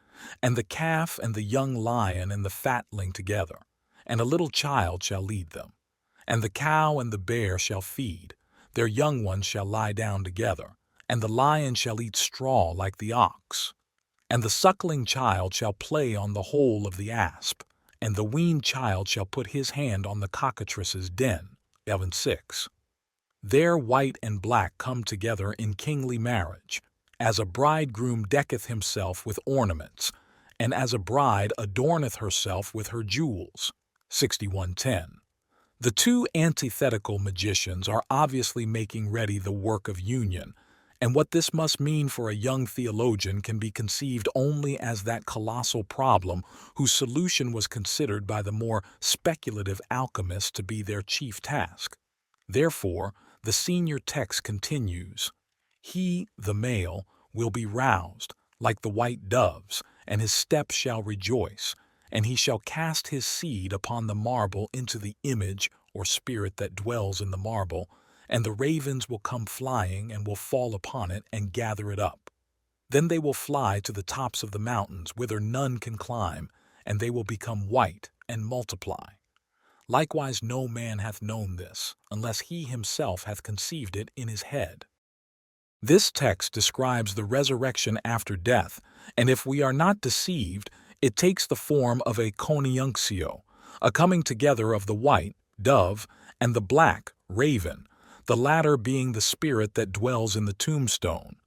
and the calf and the young lion and the fatling together, and a little child shall lead them. And the cow and the bear shall feed, their young ones shall lie down together, and the lion shall eat straw like the ox. And the suckling child shall play on the hole of the asp, and the weaned child shall put his hand on the cockatrice's den. 11:6. There white and black come together in kingly marriage, as a bridegroom decketh himself with ornaments, and as a bride adorneth herself with her jewels. 61:10. The two antithetical magicians are obviously making ready the work of union, and what this must mean for a young theologian can be conceived only as that colossal problem whose solution was considered by the more speculative alchemists to be their chief task. Therefore, the senior text continues, "He, the male, will be roused, like the white doves, and his steps shall rejoice, and he shall cast his seed upon the marble into the image or spirit that dwells in the marble, and the ravens will come flying and will fall upon it and gather it up. Then they will fly to the tops of the mountains whither none can climb, and they will become white and multiply. Likewise no man hath known this, unless he himself hath conceived it in his head." This text describes the resurrection after death, and if we are not deceived, it takes the form of a CONIUNCTIO, a coming together of the white, dove, and the black, raven, the latter being the spirit that dwells in the tombstone.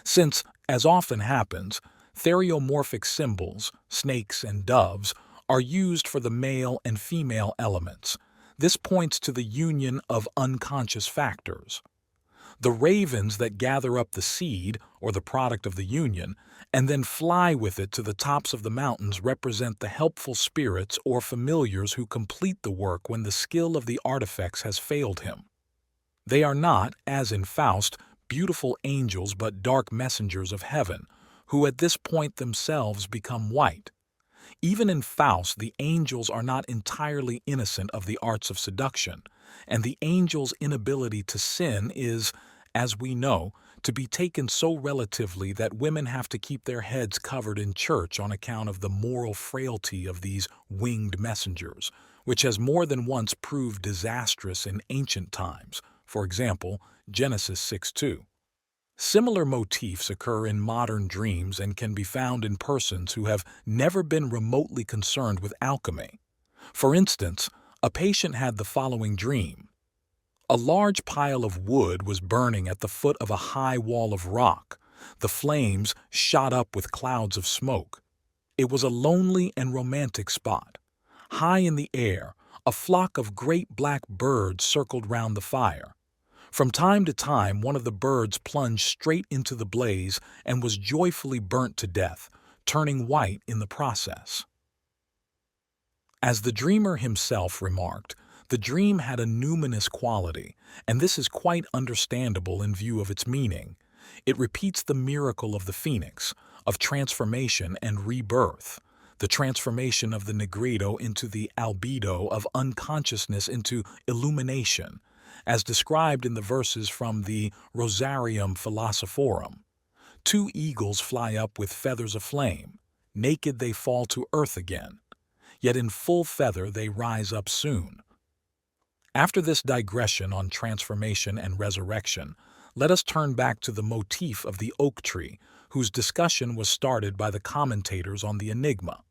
Since, as often happens, theriomorphic symbols, snakes and doves, are used for the male and female elements, this points to the union of unconscious factors. The ravens that gather up the seed, or the product of the union, and then fly with it to the tops of the mountains represent the helpful spirits or familiars who complete the work when the skill of the artifacts has failed him. They are not, as in Faust, beautiful angels but dark messengers of heaven, who at this point themselves become white. Even in Faust, the angels are not entirely innocent of the arts of seduction, and the angel's inability to sin is, as we know, to be taken so relatively that women have to keep their heads covered in church on account of the moral frailty of these winged messengers, which has more than once proved disastrous in ancient times, for example, Genesis 6:2. Similar motifs occur in modern dreams and can be found in persons who have never been remotely concerned with alchemy. For instance, a patient had the following dream. A large pile of wood was burning at the foot of a high wall of rock. The flames shot up with clouds of smoke. It was a lonely and romantic spot. High in the air, a flock of great black birds circled round the fire. From time to time, one of the birds plunged straight into the blaze and was joyfully burnt to death, turning white in the process. As the dreamer himself remarked, the dream had a numinous quality, and this is quite understandable in view of its meaning. It repeats the miracle of the phoenix, of transformation and rebirth, the transformation of the negredo into the albedo, of unconsciousness into illumination, as described in the verses from the Rosarium Philosophorum. Two eagles fly up with feathers aflame. Naked they fall to earth again. Yet in full feather they rise up soon. After this digression on transformation and resurrection, let us turn back to the motif of the oak tree, whose discussion was started by the commentators on the Enigma.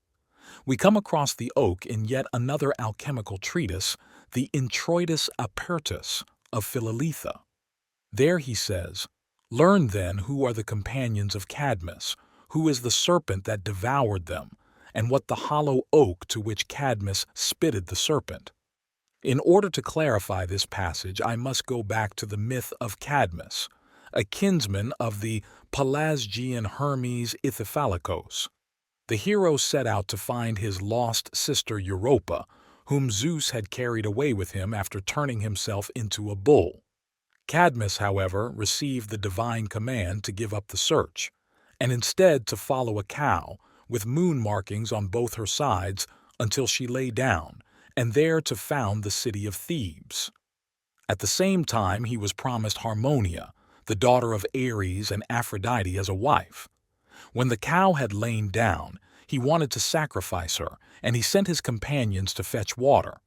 We come across the oak in yet another alchemical treatise, the Introitus Apertus of Philaletha. There he says, "Learn then who are the companions of Cadmus, who is the serpent that devoured them, and what the hollow oak to which Cadmus spitted the serpent." In order to clarify this passage, I must go back to the myth of Cadmus, a kinsman of the Pelasgian Hermes Ithyphalikos. The hero set out to find his lost sister Europa, whom Zeus had carried away with him after turning himself into a bull. Cadmus, however, received the divine command to give up the search, and instead to follow a cow, with moon markings on both her sides, until she lay down, and there to found the city of Thebes. At the same time he was promised Harmonia, the daughter of Ares and Aphrodite, as a wife. When the cow had lain down, he wanted to sacrifice her, and he sent his companions to fetch water.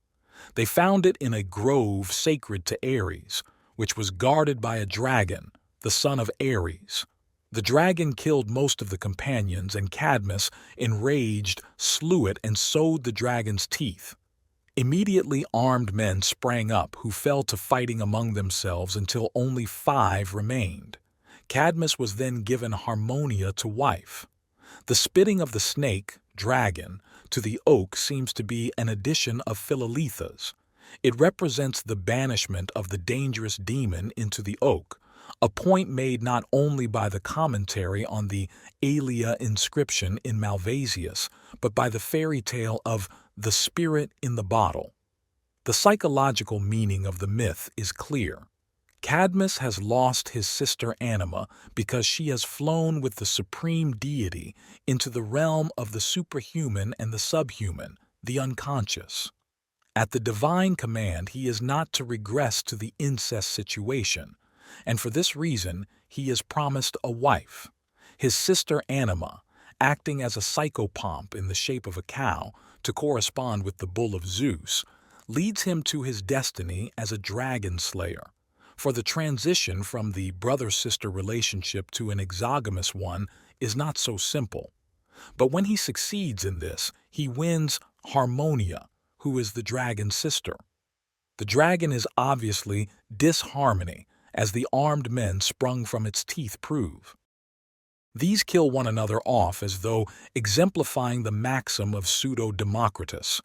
They found it in a grove sacred to Ares, which was guarded by a dragon, the son of Ares. The dragon killed most of the companions, and Cadmus, enraged, slew it and sowed the dragon's teeth. Immediately armed men sprang up, who fell to fighting among themselves until only 5 remained. Cadmus was then given Harmonia to wife. The spitting of the snake, dragon, to the oak seems to be an addition of Philaletha's. It represents the banishment of the dangerous demon into the oak, a point made not only by the commentary on the Aelia inscription in Malvasius, but by the fairy tale of the spirit in the bottle. The psychological meaning of the myth is clear. Cadmus has lost his sister Anima because she has flown with the supreme deity into the realm of the superhuman and the subhuman, the unconscious. At the divine command, he is not to regress to the incest situation, and for this reason he is promised a wife. His sister Anima, acting as a psychopomp in the shape of a cow to correspond with the bull of Zeus, leads him to his destiny as a dragon slayer. For the transition from the brother-sister relationship to an exogamous one is not so simple. But when he succeeds in this, he wins Harmonia, who is the dragon's sister. The dragon is obviously disharmony, as the armed men sprung from its teeth prove. These kill one another off as though exemplifying the maxim of Pseudo-Democritus.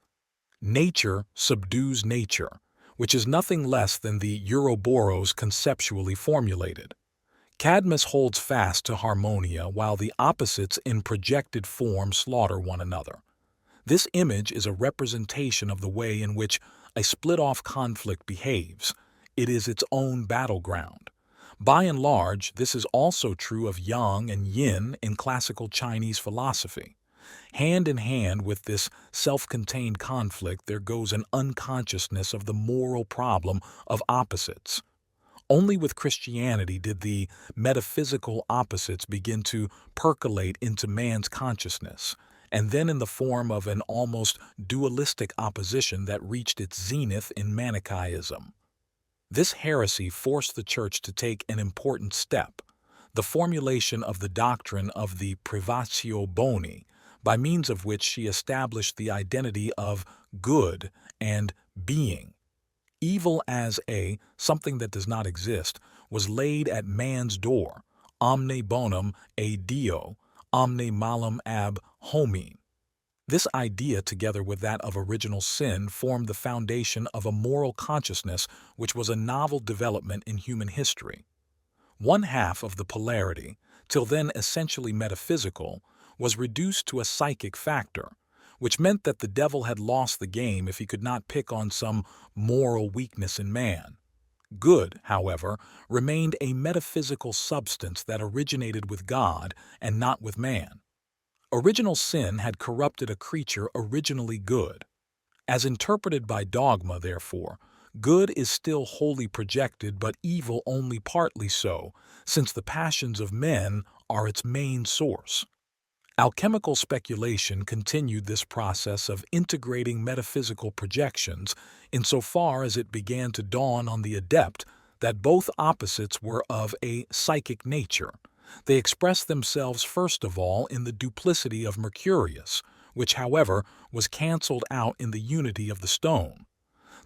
Nature subdues nature, which is nothing less than the Ouroboros conceptually formulated. Cadmus holds fast to Harmonia while the opposites in projected form slaughter one another. This image is a representation of the way in which a split-off conflict behaves. It is its own battleground. By and large, this is also true of Yang and Yin in classical Chinese philosophy. Hand in hand with this self-contained conflict, there goes an unconsciousness of the moral problem of opposites. Only with Christianity did the metaphysical opposites begin to percolate into man's consciousness, and then in the form of an almost dualistic opposition that reached its zenith in Manichaeism. This heresy forced the Church to take an important step, the formulation of the doctrine of the privatio boni, by means of which she established the identity of good and being. Evil as something that does not exist, was laid at man's door, omne bonum a Dio, omne malum ab homine. This idea, together with that of original sin, formed the foundation of a moral consciousness which was a novel development in human history. One half of the polarity, till then essentially metaphysical, was reduced to a psychic factor, which meant that the devil had lost the game if he could not pick on some moral weakness in man. Good, however, remained a metaphysical substance that originated with God and not with man. Original sin had corrupted a creature originally good. As interpreted by dogma, therefore, good is still wholly projected but evil only partly so, since the passions of men are its main source. Alchemical speculation continued this process of integrating metaphysical projections insofar as it began to dawn on the adept that both opposites were of a psychic nature. They expressed themselves first of all in the duplicity of Mercurius, which, however, was cancelled out in the unity of the stone.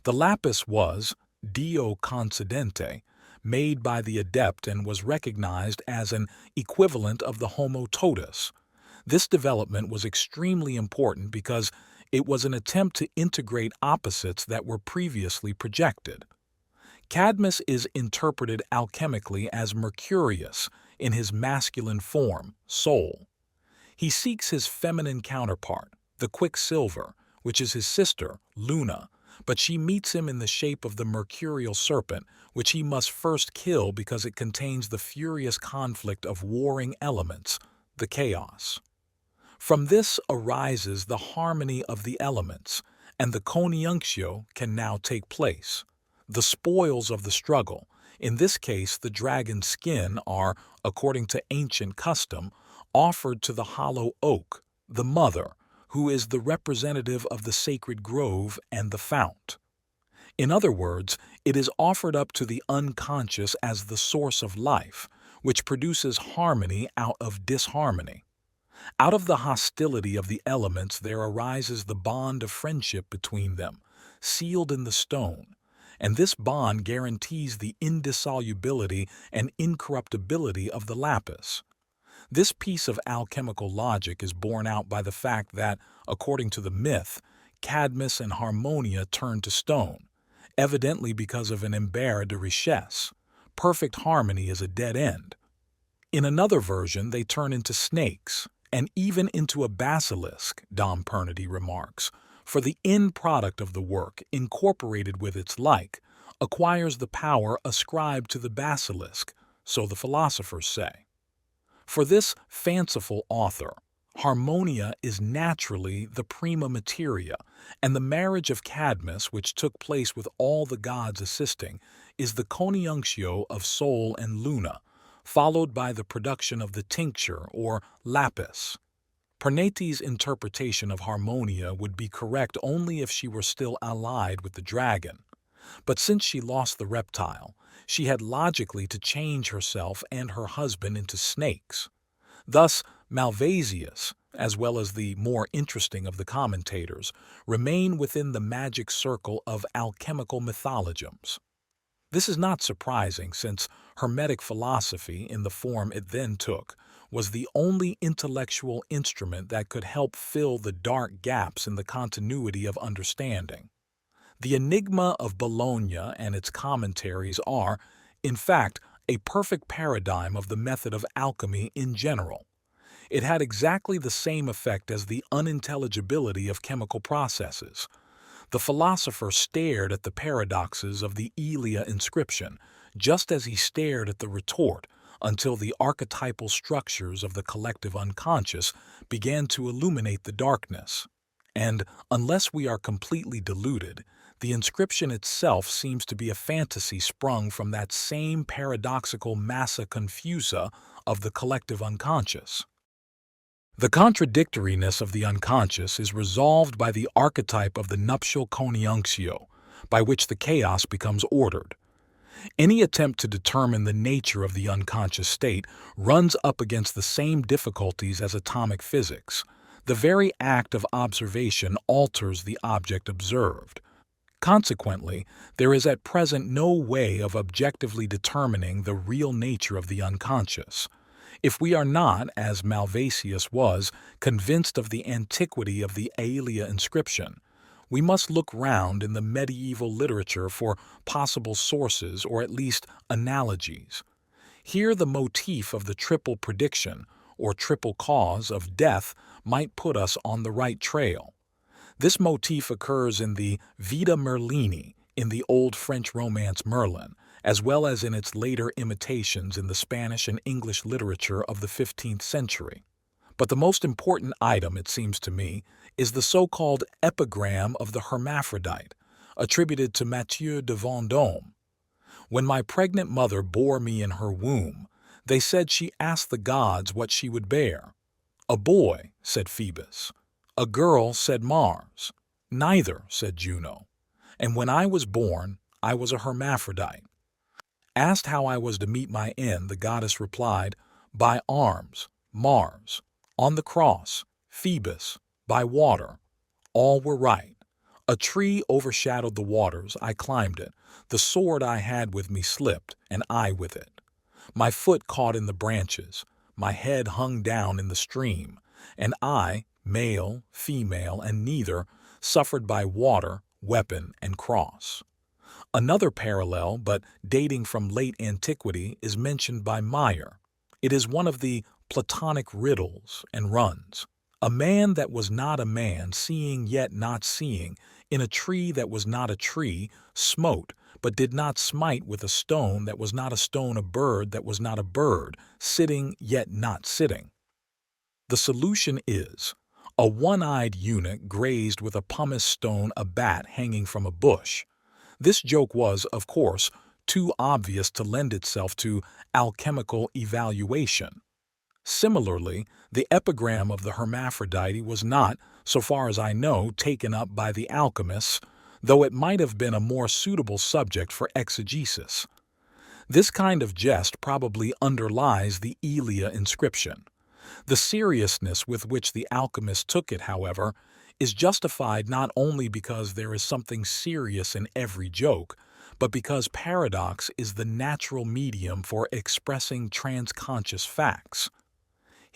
The lapis was, Dio concedente, made by the adept and was recognized as an equivalent of the homo totus. This development was extremely important because it was an attempt to integrate opposites that were previously projected. Cadmus is interpreted alchemically as Mercurius in his masculine form, Sol. He seeks his feminine counterpart, the Quicksilver, which is his sister, Luna, but she meets him in the shape of the mercurial serpent, which he must first kill because it contains the furious conflict of warring elements, the chaos. From this arises the harmony of the elements, and the CONIUNCTIO can now take place. The spoils of the struggle, in this case the dragon's skin, are, according to ancient custom, offered to the hollow oak, the mother, who is the representative of the sacred grove and the fount. In other words, it is offered up to the unconscious as the source of life, which produces harmony out of disharmony. Out of the hostility of the elements there arises the bond of friendship between them, sealed in the stone, and this bond guarantees the indissolubility and incorruptibility of the lapis. This piece of alchemical logic is borne out by the fact that, according to the myth, Cadmus and Harmonia turned to stone, evidently because of an embarras de richesse. Perfect harmony is a dead end. In another version, they turn into snakes, and even into a basilisk, Dom Pernody remarks, for the end product of the work, incorporated with its like, acquires the power ascribed to the basilisk, so the philosophers say. For this fanciful author, Harmonia is naturally the prima materia, and the marriage of Cadmus, which took place with all the gods assisting, is the CONIUNCTIO of Sol and Luna, followed by the production of the tincture or lapis. Pernety's interpretation of Harmonia would be correct only if she were still allied with the dragon. But since she lost the reptile, she had logically to change herself and her husband into snakes. Thus, Malvasius, as well as the more interesting of the commentators, remain within the magic circle of alchemical mythologisms. This is not surprising, since Hermetic philosophy, in the form it then took, was the only intellectual instrument that could help fill the dark gaps in the continuity of understanding. The Enigma of Bologna and its commentaries are, in fact, a perfect paradigm of the method of alchemy in general. It had exactly the same effect as the unintelligibility of chemical processes. The philosopher stared at the paradoxes of the Elia inscription, just as he stared at the retort, until the archetypal structures of the collective unconscious began to illuminate the darkness. And, unless we are completely deluded, the inscription itself seems to be a fantasy sprung from that same paradoxical massa confusa of the collective unconscious. The contradictoriness of the unconscious is resolved by the archetype of the nuptial coniunctio, by which the chaos becomes ordered. Any attempt to determine the nature of the unconscious state runs up against the same difficulties as atomic physics. The very act of observation alters the object observed. Consequently, there is at present no way of objectively determining the real nature of the unconscious. If we are not, as Malvasius was, convinced of the antiquity of the Aelia inscription, we must look round in the medieval literature for possible sources or at least analogies. Here the motif of the triple prediction, or triple cause, of death might put us on the right trail. This motif occurs in the Vita Merlini in the old French romance Merlin, as well as in its later imitations in the Spanish and English literature of the 15th century. But the most important item, it seems to me, is the so-called epigram of the hermaphrodite, attributed to Mathieu de Vendôme. When my pregnant mother bore me in her womb, they said she asked the gods what she would bear. A boy, said Phoebus. A girl, said Mars. Neither, said Juno. And when I was born, I was a hermaphrodite. Asked how I was to meet my end, the goddess replied, by arms, Mars. On the cross, Phoebus. By water. All were right. A tree overshadowed the waters, I climbed it. The sword I had with me slipped, and I with it. My foot caught in the branches. My head hung down in the stream. And I, male, female, and neither, suffered by water, weapon, and cross. Another parallel, but dating from late antiquity, is mentioned by Meyer. It is one of the Platonic riddles, and runs, a man that was not a man, seeing yet not seeing, in a tree that was not a tree, smote, but did not smite with a stone that was not a stone, a bird that was not a bird, sitting yet not sitting. The solution is, a one-eyed eunuch grazed with a pumice stone a bat hanging from a bush. This joke was, of course, too obvious to lend itself to alchemical evaluation. Similarly, the epigram of the hermaphrodite was not, so far as I know, taken up by the alchemists, though it might have been a more suitable subject for exegesis. This kind of jest probably underlies the Aelia inscription. The seriousness with which the alchemists took it, however, is justified not only because there is something serious in every joke, but because paradox is the natural medium for expressing transconscious facts.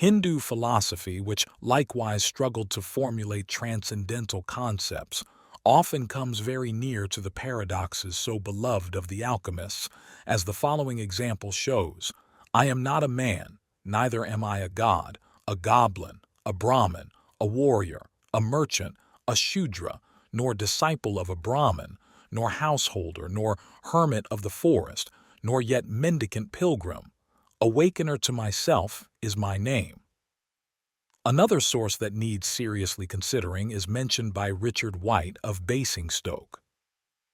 Hindu philosophy, which likewise struggled to formulate transcendental concepts, often comes very near to the paradoxes so beloved of the alchemists, as the following example shows. I am not a man, neither am I a god, a goblin, a Brahmin, a warrior, a merchant, a Shudra, nor disciple of a Brahmin, nor householder, nor hermit of the forest, nor yet mendicant pilgrim. Awakener to myself is my name. Another source that needs seriously considering is mentioned by Richard White of Basingstoke.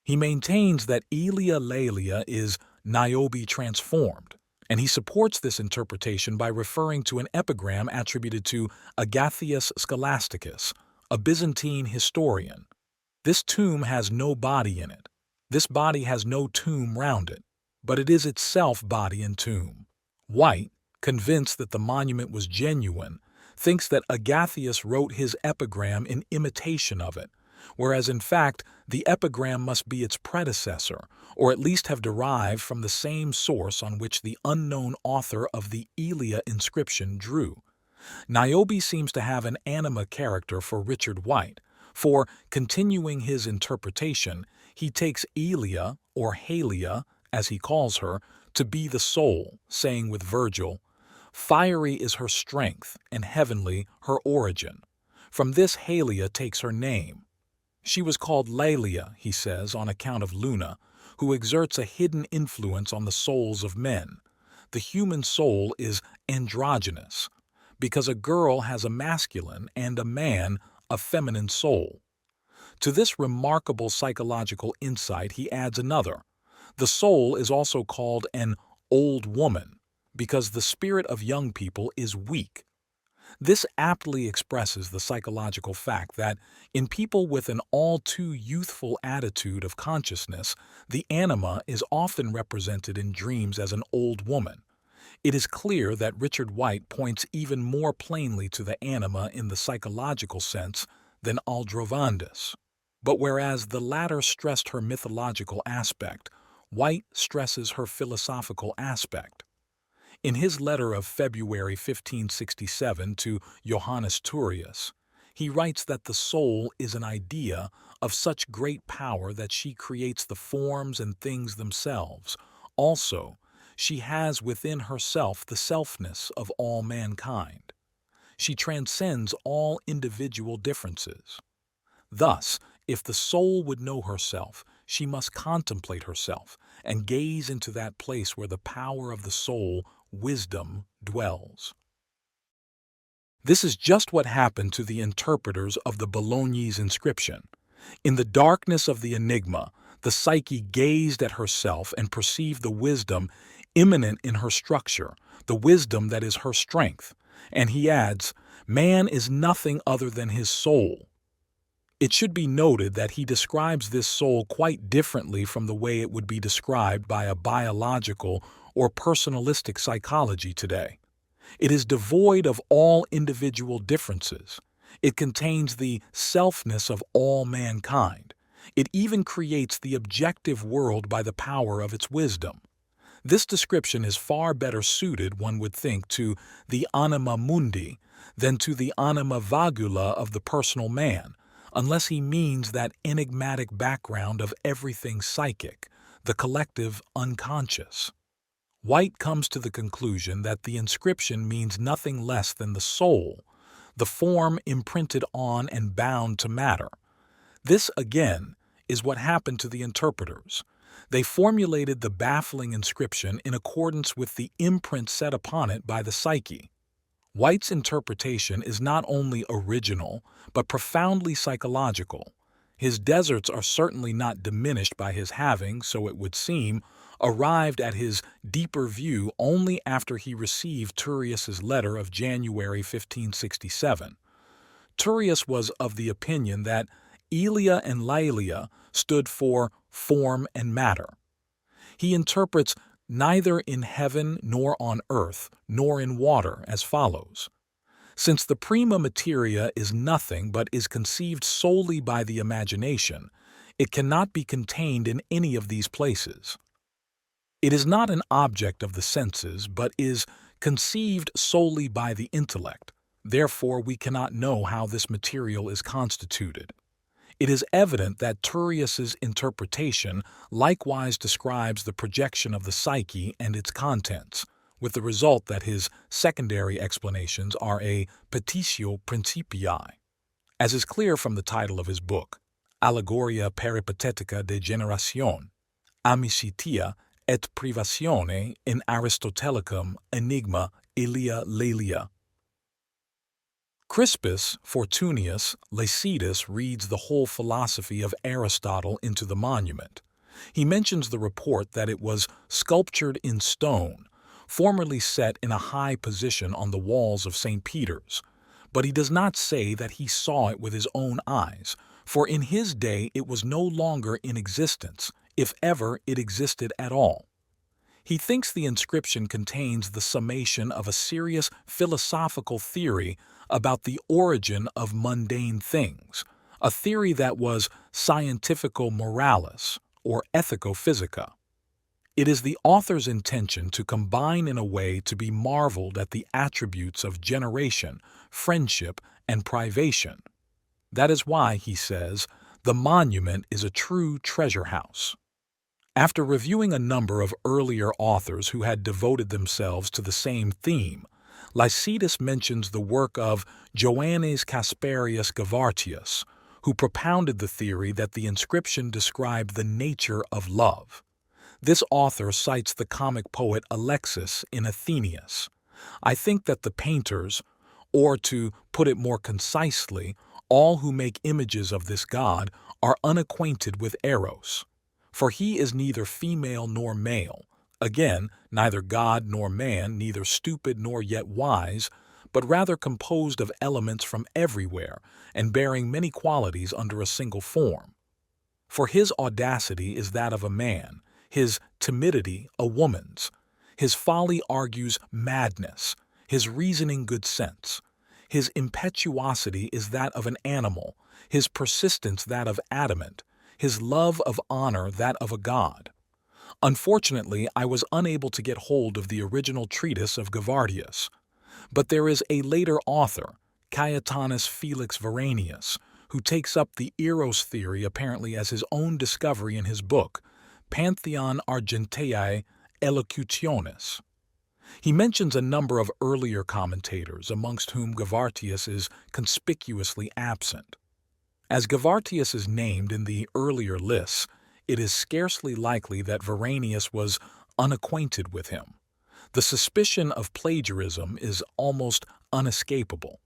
He maintains that Aelia Laelia is Niobe transformed, and he supports this interpretation by referring to an epigram attributed to Agathias Scholasticus, a Byzantine historian. This tomb has no body in it. This body has no tomb round it, but it is itself body and tomb. White, convinced that the monument was genuine, thinks that Agathias wrote his epigram in imitation of it, whereas in fact the epigram must be its predecessor, or at least have derived from the same source on which the unknown author of the Aelia inscription drew. Niobe seems to have an anima character for Richard White, for, continuing his interpretation, he takes Aelia, or Halia, as he calls her, to be the soul, saying with Virgil, fiery is her strength, and heavenly her origin. From this Halia takes her name. She was called Laelia, he says, on account of Luna, who exerts a hidden influence on the souls of men. the human soul is androgynous, because a girl has a masculine and a man a feminine soul. To this remarkable psychological insight he adds another. The soul is also called an old woman, because the spirit of young people is weak. This aptly expresses the psychological fact that in people with an all too youthful attitude of consciousness, the anima is often represented in dreams as an old woman. It is clear that Richard White points even more plainly to the anima in the psychological sense than Aldrovandus. But whereas the latter stressed her mythological aspect, White stresses her philosophical aspect. In his letter of February 1567 to Johannes Turius, he writes that the soul is an idea of such great power that she creates the forms and things themselves. Also, she has within herself the selfness of all mankind. She transcends all individual differences. Thus, if the soul would know herself, she must contemplate herself and gaze into that place where the power of the soul, wisdom, dwells. This is just what happened to the interpreters of the Bolognese inscription. In the darkness of the enigma, the psyche gazed at herself and perceived the wisdom immanent in her structure, the wisdom that is her strength. And he adds, man is nothing other than his soul. It should be noted that he describes this soul quite differently from the way it would be described by a biological or personalistic psychology today. It is devoid of all individual differences. It contains the selfness of all mankind. It even creates the objective world by the power of its wisdom. This description is far better suited, one would think, to the anima mundi than to the anima vagula of the personal man, unless he means that enigmatic background of everything psychic, the collective unconscious. White comes to the conclusion that the inscription means nothing less than the soul, the form imprinted on and bound to matter. This, again, is what happened to the interpreters. They formulated the baffling inscription in accordance with the imprint set upon it by the psyche. White's interpretation is not only original, but profoundly psychological. His deserts are certainly not diminished by his having, so it would seem, arrived at his deeper view only after he received Turius's letter of January 1567. Turius was of the opinion that Elia and Laelia stood for form and matter. He interprets neither in heaven nor on earth nor in water as follows. Since the prima materia is nothing but is conceived solely by the imagination, it cannot be contained in any of these places. It is not an object of the senses, but is conceived solely by the intellect. Therefore, we cannot know how this material is constituted. It is evident that Turius's interpretation likewise describes the projection of the psyche and its contents, with the result that his secondary explanations are a petitio principii. As is clear from the title of his book, Allegoria peripatetica de generation, amicitia et privatione in Aristotelicum enigma ilia laelia. Crispus Fortunius Lacetus reads the whole philosophy of Aristotle into the monument. He mentions the report that it was sculptured in stone, formerly set in a high position on the walls of St. Peter's, but he does not say that he saw it with his own eyes, for in his day it was no longer in existence, if ever it existed at all. He thinks the inscription contains the summation of a serious philosophical theory about the origin of mundane things, a theory that was scientifico moralis, or ethico-physica. It is the author's intention to combine in a way to be marveled at the attributes of generation, friendship, and privation. That is why, he says, the monument is a true treasure house. After reviewing a number of earlier authors who had devoted themselves to the same theme, Lacetus mentions the work of Joannes Casparius Gavartius, who propounded the theory that the inscription described the nature of love. This author cites the comic poet Alexis in Athenaeus. I think that the painters, or to put it more concisely, all who make images of this god, are unacquainted with Eros. For he is neither female nor male, again, neither god nor man, neither stupid nor yet wise, but rather composed of elements from everywhere and bearing many qualities under a single form. For his audacity is that of a man, his timidity a woman's, his folly argues madness, his reasoning good sense, his impetuosity is that of an animal, his persistence that of adamant, his love of honor that of a god. Unfortunately, I was unable to get hold of the original treatise of Gavardius, but there is a later author, Cajetanus Felix Varanius, who takes up the Eros theory apparently as his own discovery in his book, Pantheon Argentiae Elocutionis. He mentions a number of earlier commentators, amongst whom Gavartius is conspicuously absent. As Gavartius is named in the earlier lists, it is scarcely likely that Varanius was unacquainted with him. The suspicion of plagiarism is almost unescapable.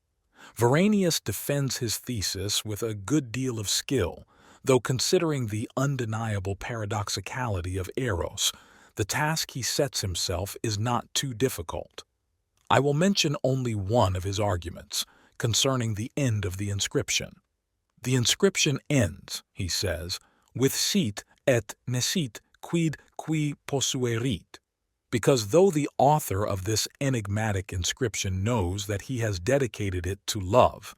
Varanius defends his thesis with a good deal of skill, though considering the undeniable paradoxicality of Eros, the task he sets himself is not too difficult. I will mention only one of his arguments, concerning the end of the inscription. The inscription ends, he says, with sit et nesit quid qui posuerit, because though the author of this enigmatic inscription knows that he has dedicated it to love,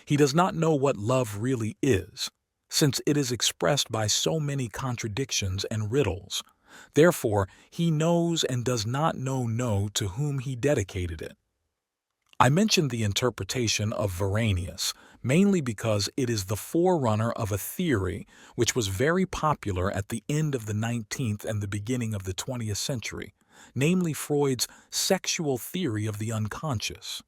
he does not know what love really is, since it is expressed by so many contradictions and riddles. Therefore, he knows and does not know to whom he dedicated it. I mentioned the interpretation of Varanius mainly because it is the forerunner of a theory which was very popular at the end of the 19th and the beginning of the 20th century, namely Freud's sexual theory of the unconscious.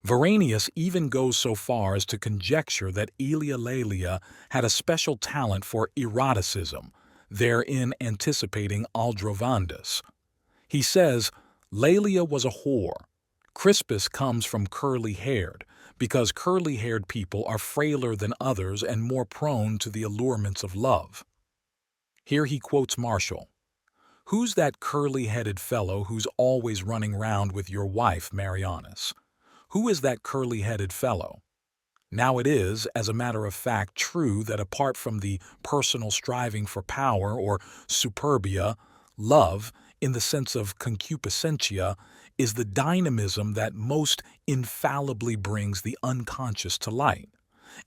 Varanius even goes so far as to conjecture that Elia had a special talent for eroticism, therein anticipating Aldrovandus. He says, Laelia was a whore. Crispus comes from curly-haired, because curly-haired people are frailer than others and more prone to the allurements of love. Here he quotes Martial. Who's that curly-headed fellow who's always running round with your wife, Marianus? Who is that curly-headed fellow? Now it is, as a matter of fact, true that apart from the personal striving for power or superbia, love, in the sense of concupiscentia, is the dynamism that most infallibly brings the unconscious to light.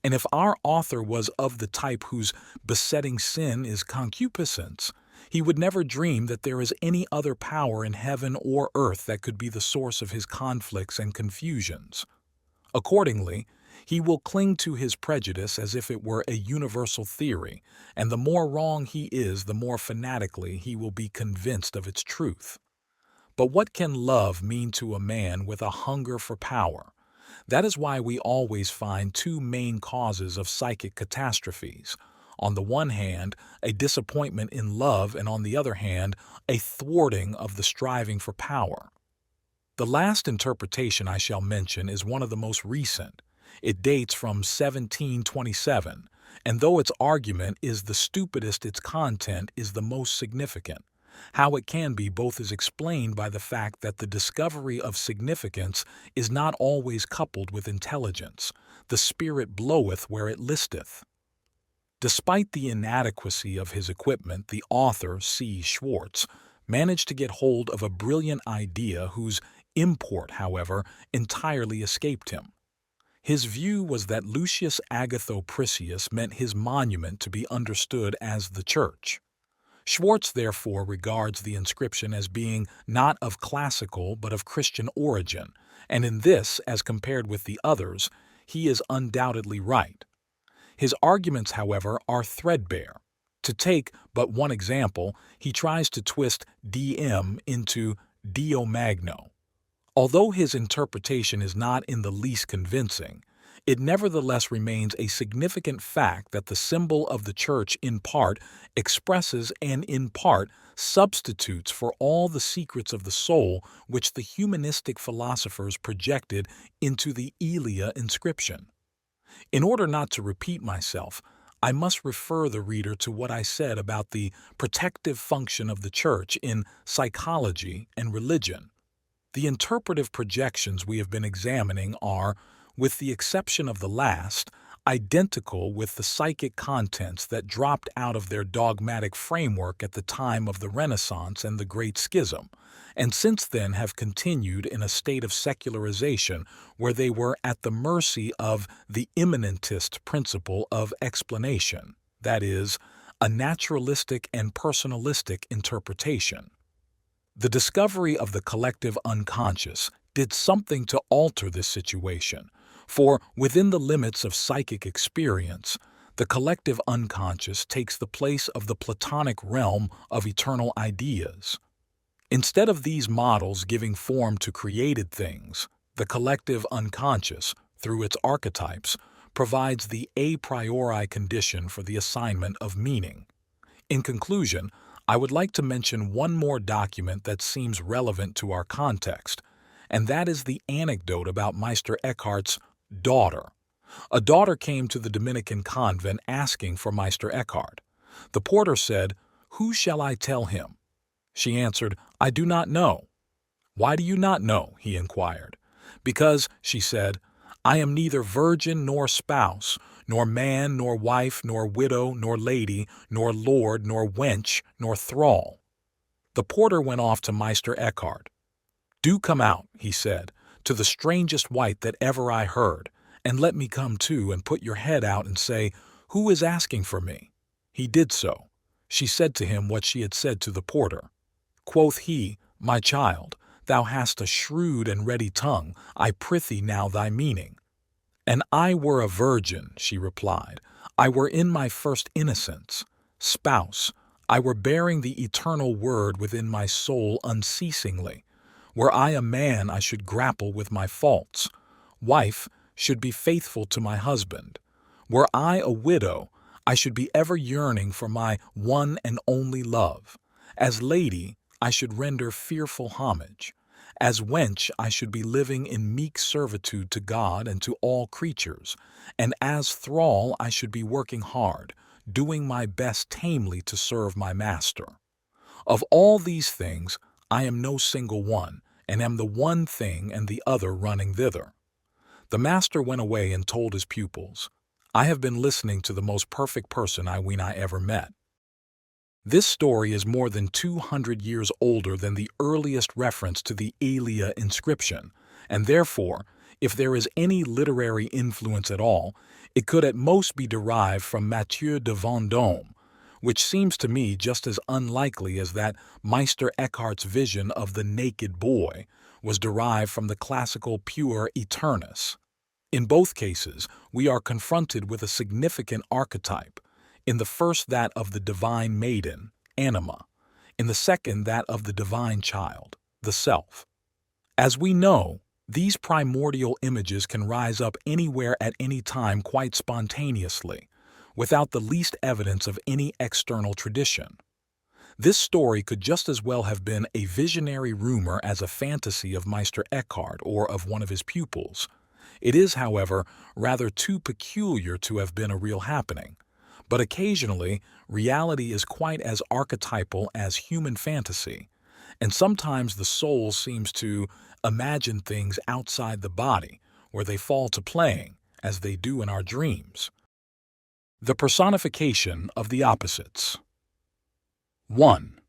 And if our author was of the type whose besetting sin is concupiscence, he would never dream that there is any other power in heaven or earth that could be the source of his conflicts and confusions. Accordingly, he will cling to his prejudice as if it were a universal theory, and the more wrong he is, the more fanatically he will be convinced of its truth. But what can love mean to a man with a hunger for power? That is why we always find two main causes of psychic catastrophes. On the one hand, a disappointment in love, and on the other hand, a thwarting of the striving for power. The last interpretation I shall mention is one of the most recent. It dates from 1727, and though its argument is the stupidest, its content is the most significant. How it can be both is explained by the fact that the discovery of significance is not always coupled with intelligence. The spirit bloweth where it listeth. Despite the inadequacy of his equipment, the author, C. Schwartz, managed to get hold of a brilliant idea whose import, however, entirely escaped him. His view was that Lucius Agathopricius meant his monument to be understood as the church. Schwartz therefore regards the inscription as being not of classical but of Christian origin, and in this, as compared with the others, he is undoubtedly right. His arguments, however, are threadbare. To take but one example, he tries to twist DM into Dio Magno. Although his interpretation is not in the least convincing, it nevertheless remains a significant fact that the symbol of the Church in part expresses and in part substitutes for all the secrets of the soul which the humanistic philosophers projected into the Elia inscription. In order not to repeat myself, I must refer the reader to what I said about the protective function of the Church in psychology and religion. The interpretive projections we have been examining are, with the exception of the last, identical with the psychic contents that dropped out of their dogmatic framework at the time of the Renaissance and the Great Schism, and since then have continued in a state of secularization where they were at the mercy of the immanentist principle of explanation, that is, a naturalistic and personalistic interpretation. The discovery of the collective unconscious did something to alter this situation, for within the limits of psychic experience, the collective unconscious takes the place of the Platonic realm of eternal ideas. Instead of these models giving form to created things, the collective unconscious, through its archetypes, provides the a priori condition for the assignment of meaning. In conclusion, I would like to mention one more document that seems relevant to our context, and that is the anecdote about Meister Eckhart's daughter. A daughter came to the Dominican convent asking for Meister Eckhart. The porter said, "Who shall I tell him?" She answered, "I do not know." "Why do you not know?" he inquired. "Because," she said, "I am neither virgin nor spouse, nor man nor wife nor widow nor lady, nor lord nor wench nor thrall." The porter went off to Meister Eckhart. "Do come out," he said, "to the strangest wight that ever I heard, and let me come too, and put your head out and say, 'Who is asking for me?'" He did so. She said to him what she had said to the porter. Quoth he, "My child, thou hast a shrewd and ready tongue, I prithee now thy meaning." "And I were a virgin," she replied, "I were in my first innocence. Spouse, I were bearing the eternal word within my soul unceasingly. Were I a man, I should grapple with my faults. Wife, should be faithful to my husband. Were I a widow, I should be ever yearning for my one and only love. As lady, I should render fearful homage. As wench, I should be living in meek servitude to God and to all creatures. And as thrall, I should be working hard, doing my best tamely to serve my master. Of all these things, I am no single one, and am the one thing and the other running thither." The master went away and told his pupils, "I have been listening to the most perfect person I ween I ever met." This story is more than 200 years older than the earliest reference to the Elia inscription, and therefore, if there is any literary influence at all, it could at most be derived from Mathieu de Vendôme, which seems to me just as unlikely as that Meister Eckhart's vision of the naked boy was derived from the classical Puer Aeternus. In both cases, we are confronted with a significant archetype, in the first that of the divine maiden, Anima, in the second that of the divine child, the Self. As we know, these primordial images can rise up anywhere at any time quite spontaneously, without the least evidence of any external tradition. This story could just as well have been a visionary rumor as a fantasy of Meister Eckhart or of one of his pupils. It is, however, rather too peculiar to have been a real happening. But occasionally, reality is quite as archetypal as human fantasy, and sometimes the soul seems to imagine things outside the body, where they fall to playing, as they do in our dreams. The personification of the opposites. 1.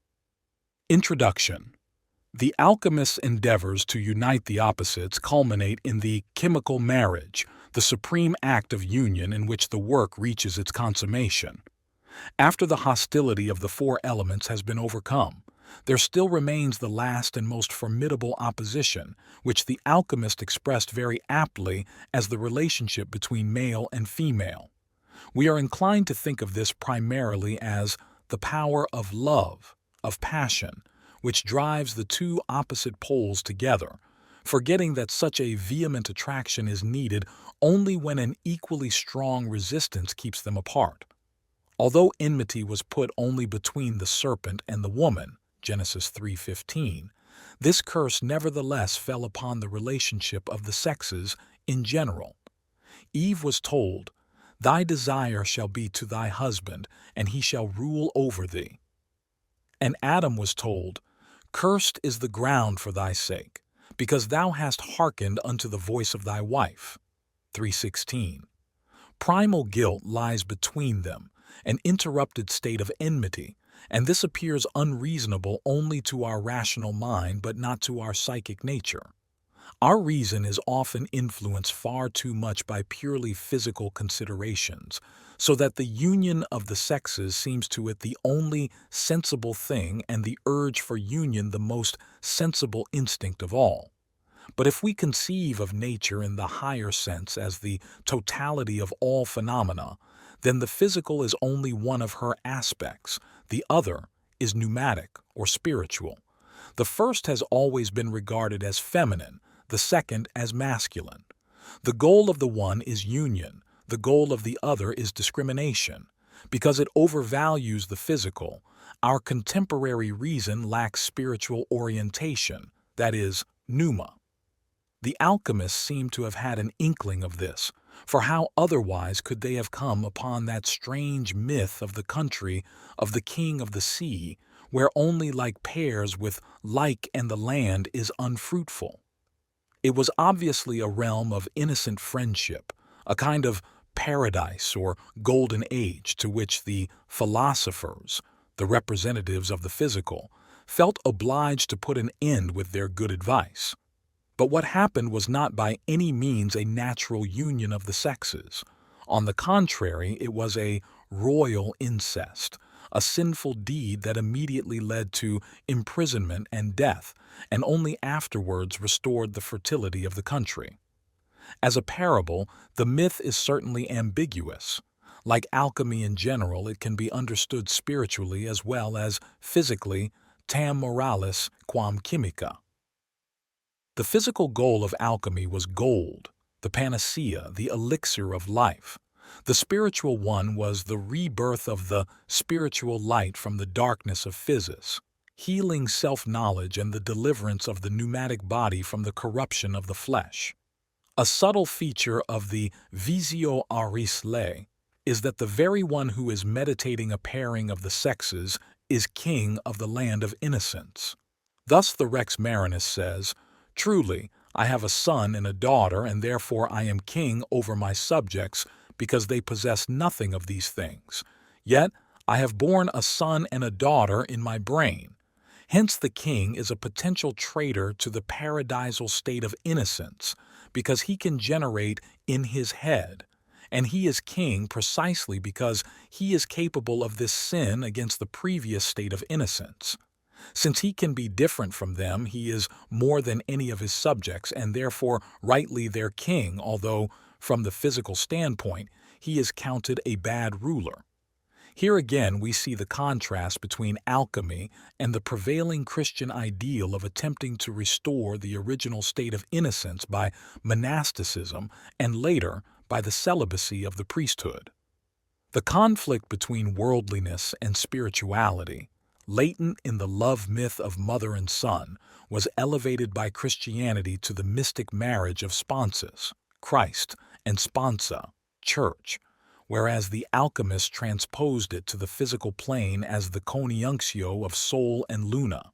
Introduction. The alchemist's endeavors to unite the opposites culminate in the chemical marriage, the supreme act of union in which the work reaches its consummation. After the hostility of the four elements has been overcome, there still remains the last and most formidable opposition, which the alchemist expressed very aptly as the relationship between male and female. We are inclined to think of this primarily as the power of love, of passion, which drives the two opposite poles together, forgetting that such a vehement attraction is needed only when an equally strong resistance keeps them apart. Although enmity was put only between the serpent and the woman, Genesis 3:15, this curse nevertheless fell upon the relationship of the sexes in general. Eve was told, "Thy desire shall be to thy husband, and he shall rule over thee." And Adam was told, "Cursed is the ground for thy sake, because thou hast hearkened unto the voice of thy wife." 3:16. Primal guilt lies between them, an interrupted state of enmity, and this appears unreasonable only to our rational mind but not to our psychic nature. Our reason is often influenced far too much by purely physical considerations, so that the union of the sexes seems to it the only sensible thing and the urge for union the most sensible instinct of all. But if we conceive of nature in the higher sense as the totality of all phenomena, then the physical is only one of her aspects, the other is pneumatic or spiritual. The first has always been regarded as feminine, the second as masculine. The goal of the one is union, the goal of the other is discrimination. Because it overvalues the physical, our contemporary reason lacks spiritual orientation, that is, pneuma. The alchemists seem to have had an inkling of this, for how otherwise could they have come upon that strange myth of the country of the king of the sea, where only like pears with like and the land is unfruitful? It was obviously a realm of innocent friendship, a kind of paradise or golden age to which the philosophers, the representatives of the physical, felt obliged to put an end with their good advice. But what happened was not by any means a natural union of the sexes. On the contrary, it was a royal incest, a sinful deed that immediately led to imprisonment and death, and only afterwards restored the fertility of the country. As a parable, the myth is certainly ambiguous. Like alchemy in general, it can be understood spiritually as well as physically, tam moralis quam chimica. The physical goal of alchemy was gold, the panacea, the elixir of life. The spiritual one was the rebirth of the spiritual light from the darkness of physis, healing self-knowledge and the deliverance of the pneumatic body from the corruption of the flesh. A subtle feature of the visio aris lei is that the very one who is meditating a pairing of the sexes is king of the land of innocence. Thus the Rex Marinus says, "Truly, I have a son and a daughter, and therefore I am king over my subjects, because they possess nothing of these things. Yet I have borne a son and a daughter in my brain." Hence the king is a potential traitor to the paradisal state of innocence, because he can generate in his head, and he is king precisely because he is capable of this sin against the previous state of innocence. Since he can be different from them, he is more than any of his subjects, and therefore rightly their king, although, from the physical standpoint, he is counted a bad ruler. Here again we see the contrast between alchemy and the prevailing Christian ideal of attempting to restore the original state of innocence by monasticism and later by the celibacy of the priesthood. The conflict between worldliness and spirituality, latent in the love myth of mother and son, was elevated by Christianity to the mystic marriage of sponsors, Christ, and sponsa, church, whereas the alchemists transposed it to the physical plane as the CONIUNCTIO of Sol and Luna.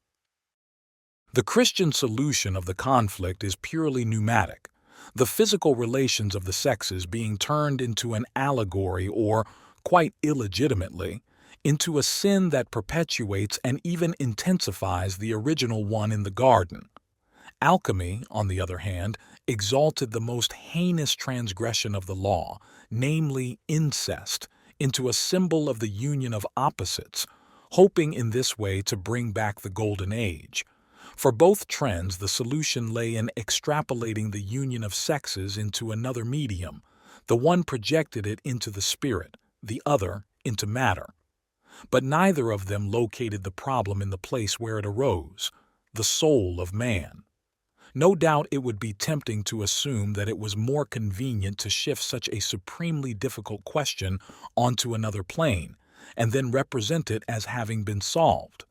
The Christian solution of the conflict is purely pneumatic, the physical relations of the sexes being turned into an allegory or, quite illegitimately, into a sin that perpetuates and even intensifies the original one in the garden. Alchemy, on the other hand, exalted the most heinous transgression of the law, namely incest, into a symbol of the union of opposites, hoping in this way to bring back the Golden Age. For both trends, the solution lay in extrapolating the union of sexes into another medium. The one projected it into the spirit, the other into matter. But neither of them located the problem in the place where it arose, the soul of man. No doubt it would be tempting to assume that it was more convenient to shift such a supremely difficult question onto another plane, and then represent it as having been solved.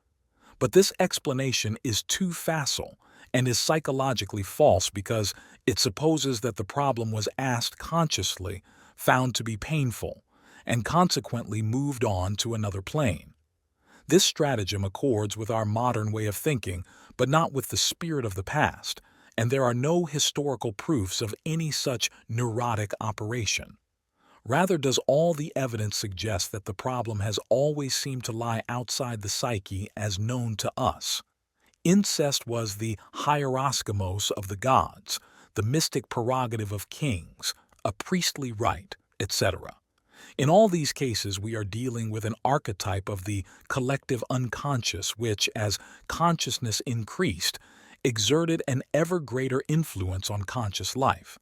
But this explanation is too facile and is psychologically false because it supposes that the problem was asked consciously, found to be painful, and consequently moved on to another plane. This stratagem accords with our modern way of thinking, but not with the spirit of the past, and there are no historical proofs of any such neurotic operation. Rather does all the evidence suggest that the problem has always seemed to lie outside the psyche as known to us. Incest was the hieroskimos of the gods, the mystic prerogative of kings, a priestly right, etc. In all these cases, we are dealing with an archetype of the collective unconscious which, as consciousness increased, exerted an ever greater influence on conscious life.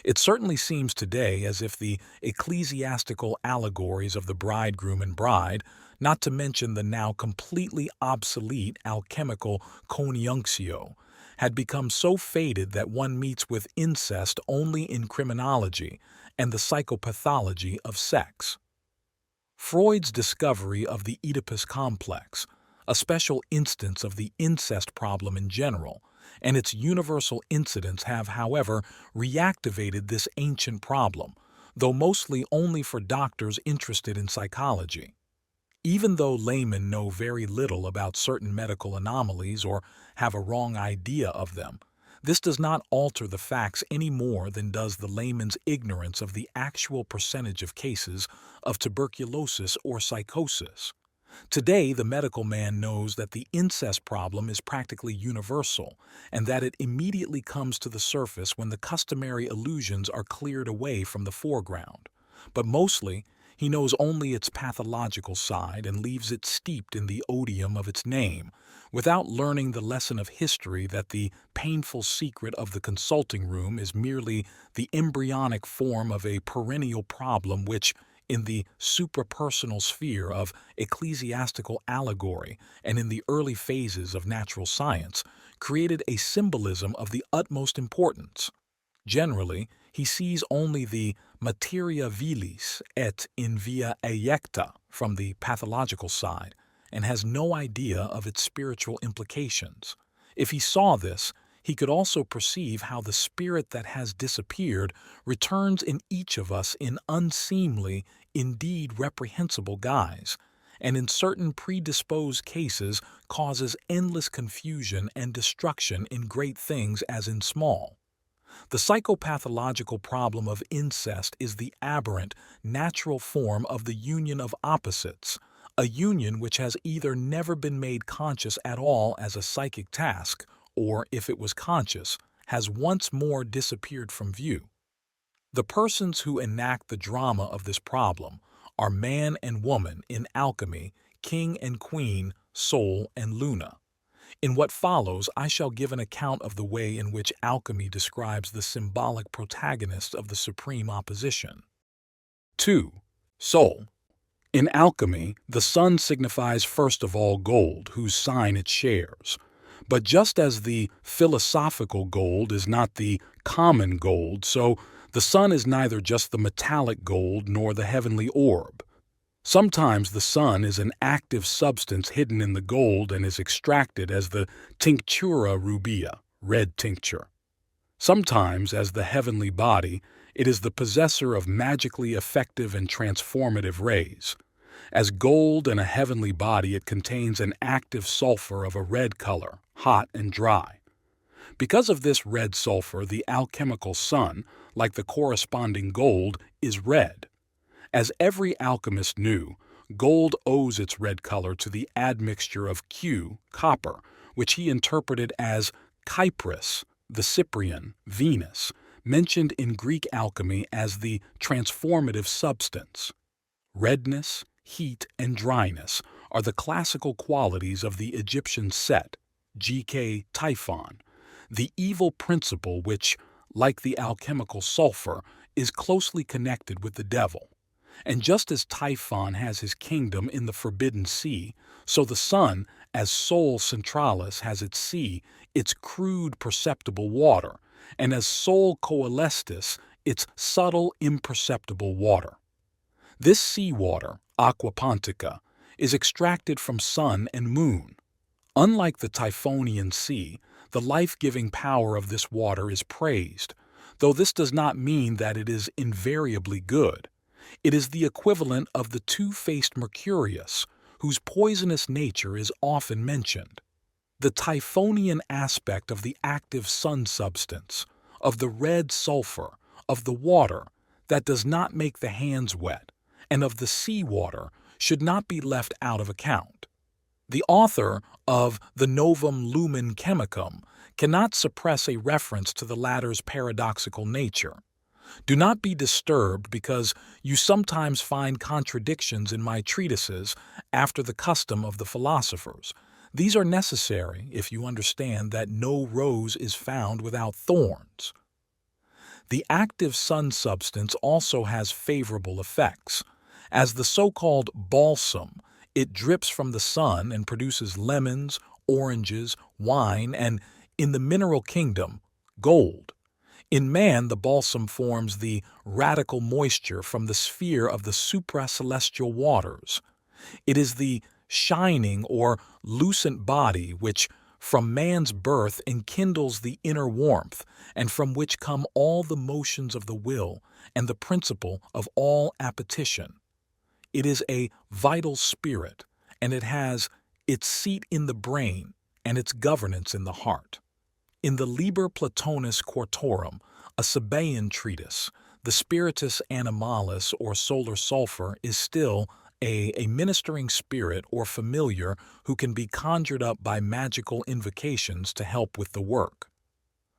It certainly seems today as if the ecclesiastical allegories of the bridegroom and bride, not to mention the now completely obsolete alchemical coniunctio, had become so faded that one meets with incest only in criminology and the psychopathology of sex. Freud's discovery of the Oedipus complex, a special instance of the incest problem in general, and its universal incidents have, however, reactivated this ancient problem, though mostly only for doctors interested in psychology. Even though laymen know very little about certain medical anomalies or have a wrong idea of them, this does not alter the facts any more than does the layman's ignorance of the actual percentage of cases of tuberculosis or psychosis. Today, the medical man knows that the incest problem is practically universal and that it immediately comes to the surface when the customary illusions are cleared away from the foreground. But mostly, he knows only its pathological side and leaves it steeped in the odium of its name, without learning the lesson of history that the painful secret of the consulting room is merely the embryonic form of a perennial problem which, in the suprapersonal sphere of ecclesiastical allegory and in the early phases of natural science, created a symbolism of the utmost importance. Generally, he sees only the materia vilis et in via ejecta from the pathological side, and has no idea of its spiritual implications. If he saw this, he could also perceive how the spirit that has disappeared returns in each of us in unseemly, indeed reprehensible guise, and in certain predisposed cases causes endless confusion and destruction in great things as in small. The psychopathological problem of incest is the aberrant, natural form of the union of opposites, a union which has either never been made conscious at all as a psychic task, or, if it was conscious, has once more disappeared from view. The persons who enact the drama of this problem are man and woman in alchemy, king and queen, Sol and Luna. In what follows, I shall give an account of the way in which alchemy describes the symbolic protagonist of the supreme opposition. 2. Sol. In alchemy, the sun signifies first of all gold, whose sign it shares. But just as the philosophical gold is not the common gold, so the sun is neither just the metallic gold nor the heavenly orb. Sometimes the sun is an active substance hidden in the gold and is extracted as the tinctura rubia, red tincture. Sometimes, as the heavenly body, it is the possessor of magically effective and transformative rays. As gold and a heavenly body, it contains an active sulfur of a red color, hot and dry. Because of this red sulfur, the alchemical sun, like the corresponding gold, is red. As every alchemist knew, gold owes its red color to the admixture of Q, copper, which he interpreted as Kypris, the Cyprian, Venus, mentioned in Greek alchemy as the transformative substance. Redness, heat, and dryness are the classical qualities of the Egyptian Set, GK Typhon, the evil principle which, like the alchemical sulfur, is closely connected with the devil. And just as Typhon has his kingdom in the forbidden sea, so the sun, as Sol Centralis has its sea, its crude perceptible water, and as Sol Coelestis, its subtle imperceptible water. This seawater, aqua pontica, is extracted from sun and moon. Unlike the Typhonian sea, the life-giving power of this water is praised, though this does not mean that it is invariably good. It is the equivalent of the two-faced Mercurius, whose poisonous nature is often mentioned. The Typhonian aspect of the active sun substance, of the red sulphur, of the water that does not make the hands wet, and of the seawater should not be left out of account. The author of the Novum Lumen Chemicum cannot suppress a reference to the latter's paradoxical nature. Do not be disturbed because you sometimes find contradictions in my treatises after the custom of the philosophers. These are necessary if you understand that no rose is found without thorns. The active sun substance also has favorable effects. As the so-called balsam, it drips from the sun and produces lemons, oranges, wine, and, in the mineral kingdom, gold. In man, the balsam forms the radical moisture from the sphere of the supracelestial waters. It is the shining or lucent body which, from man's birth, enkindles the inner warmth, and from which come all the motions of the will and the principle of all appetition. It is a vital spirit, and it has its seat in the brain and its governance in the heart. In the Liber Platonis Quartorum, a Sabaean treatise, the spiritus animalis or solar sulphur is still a ministering spirit or familiar who can be conjured up by magical invocations to help with the work.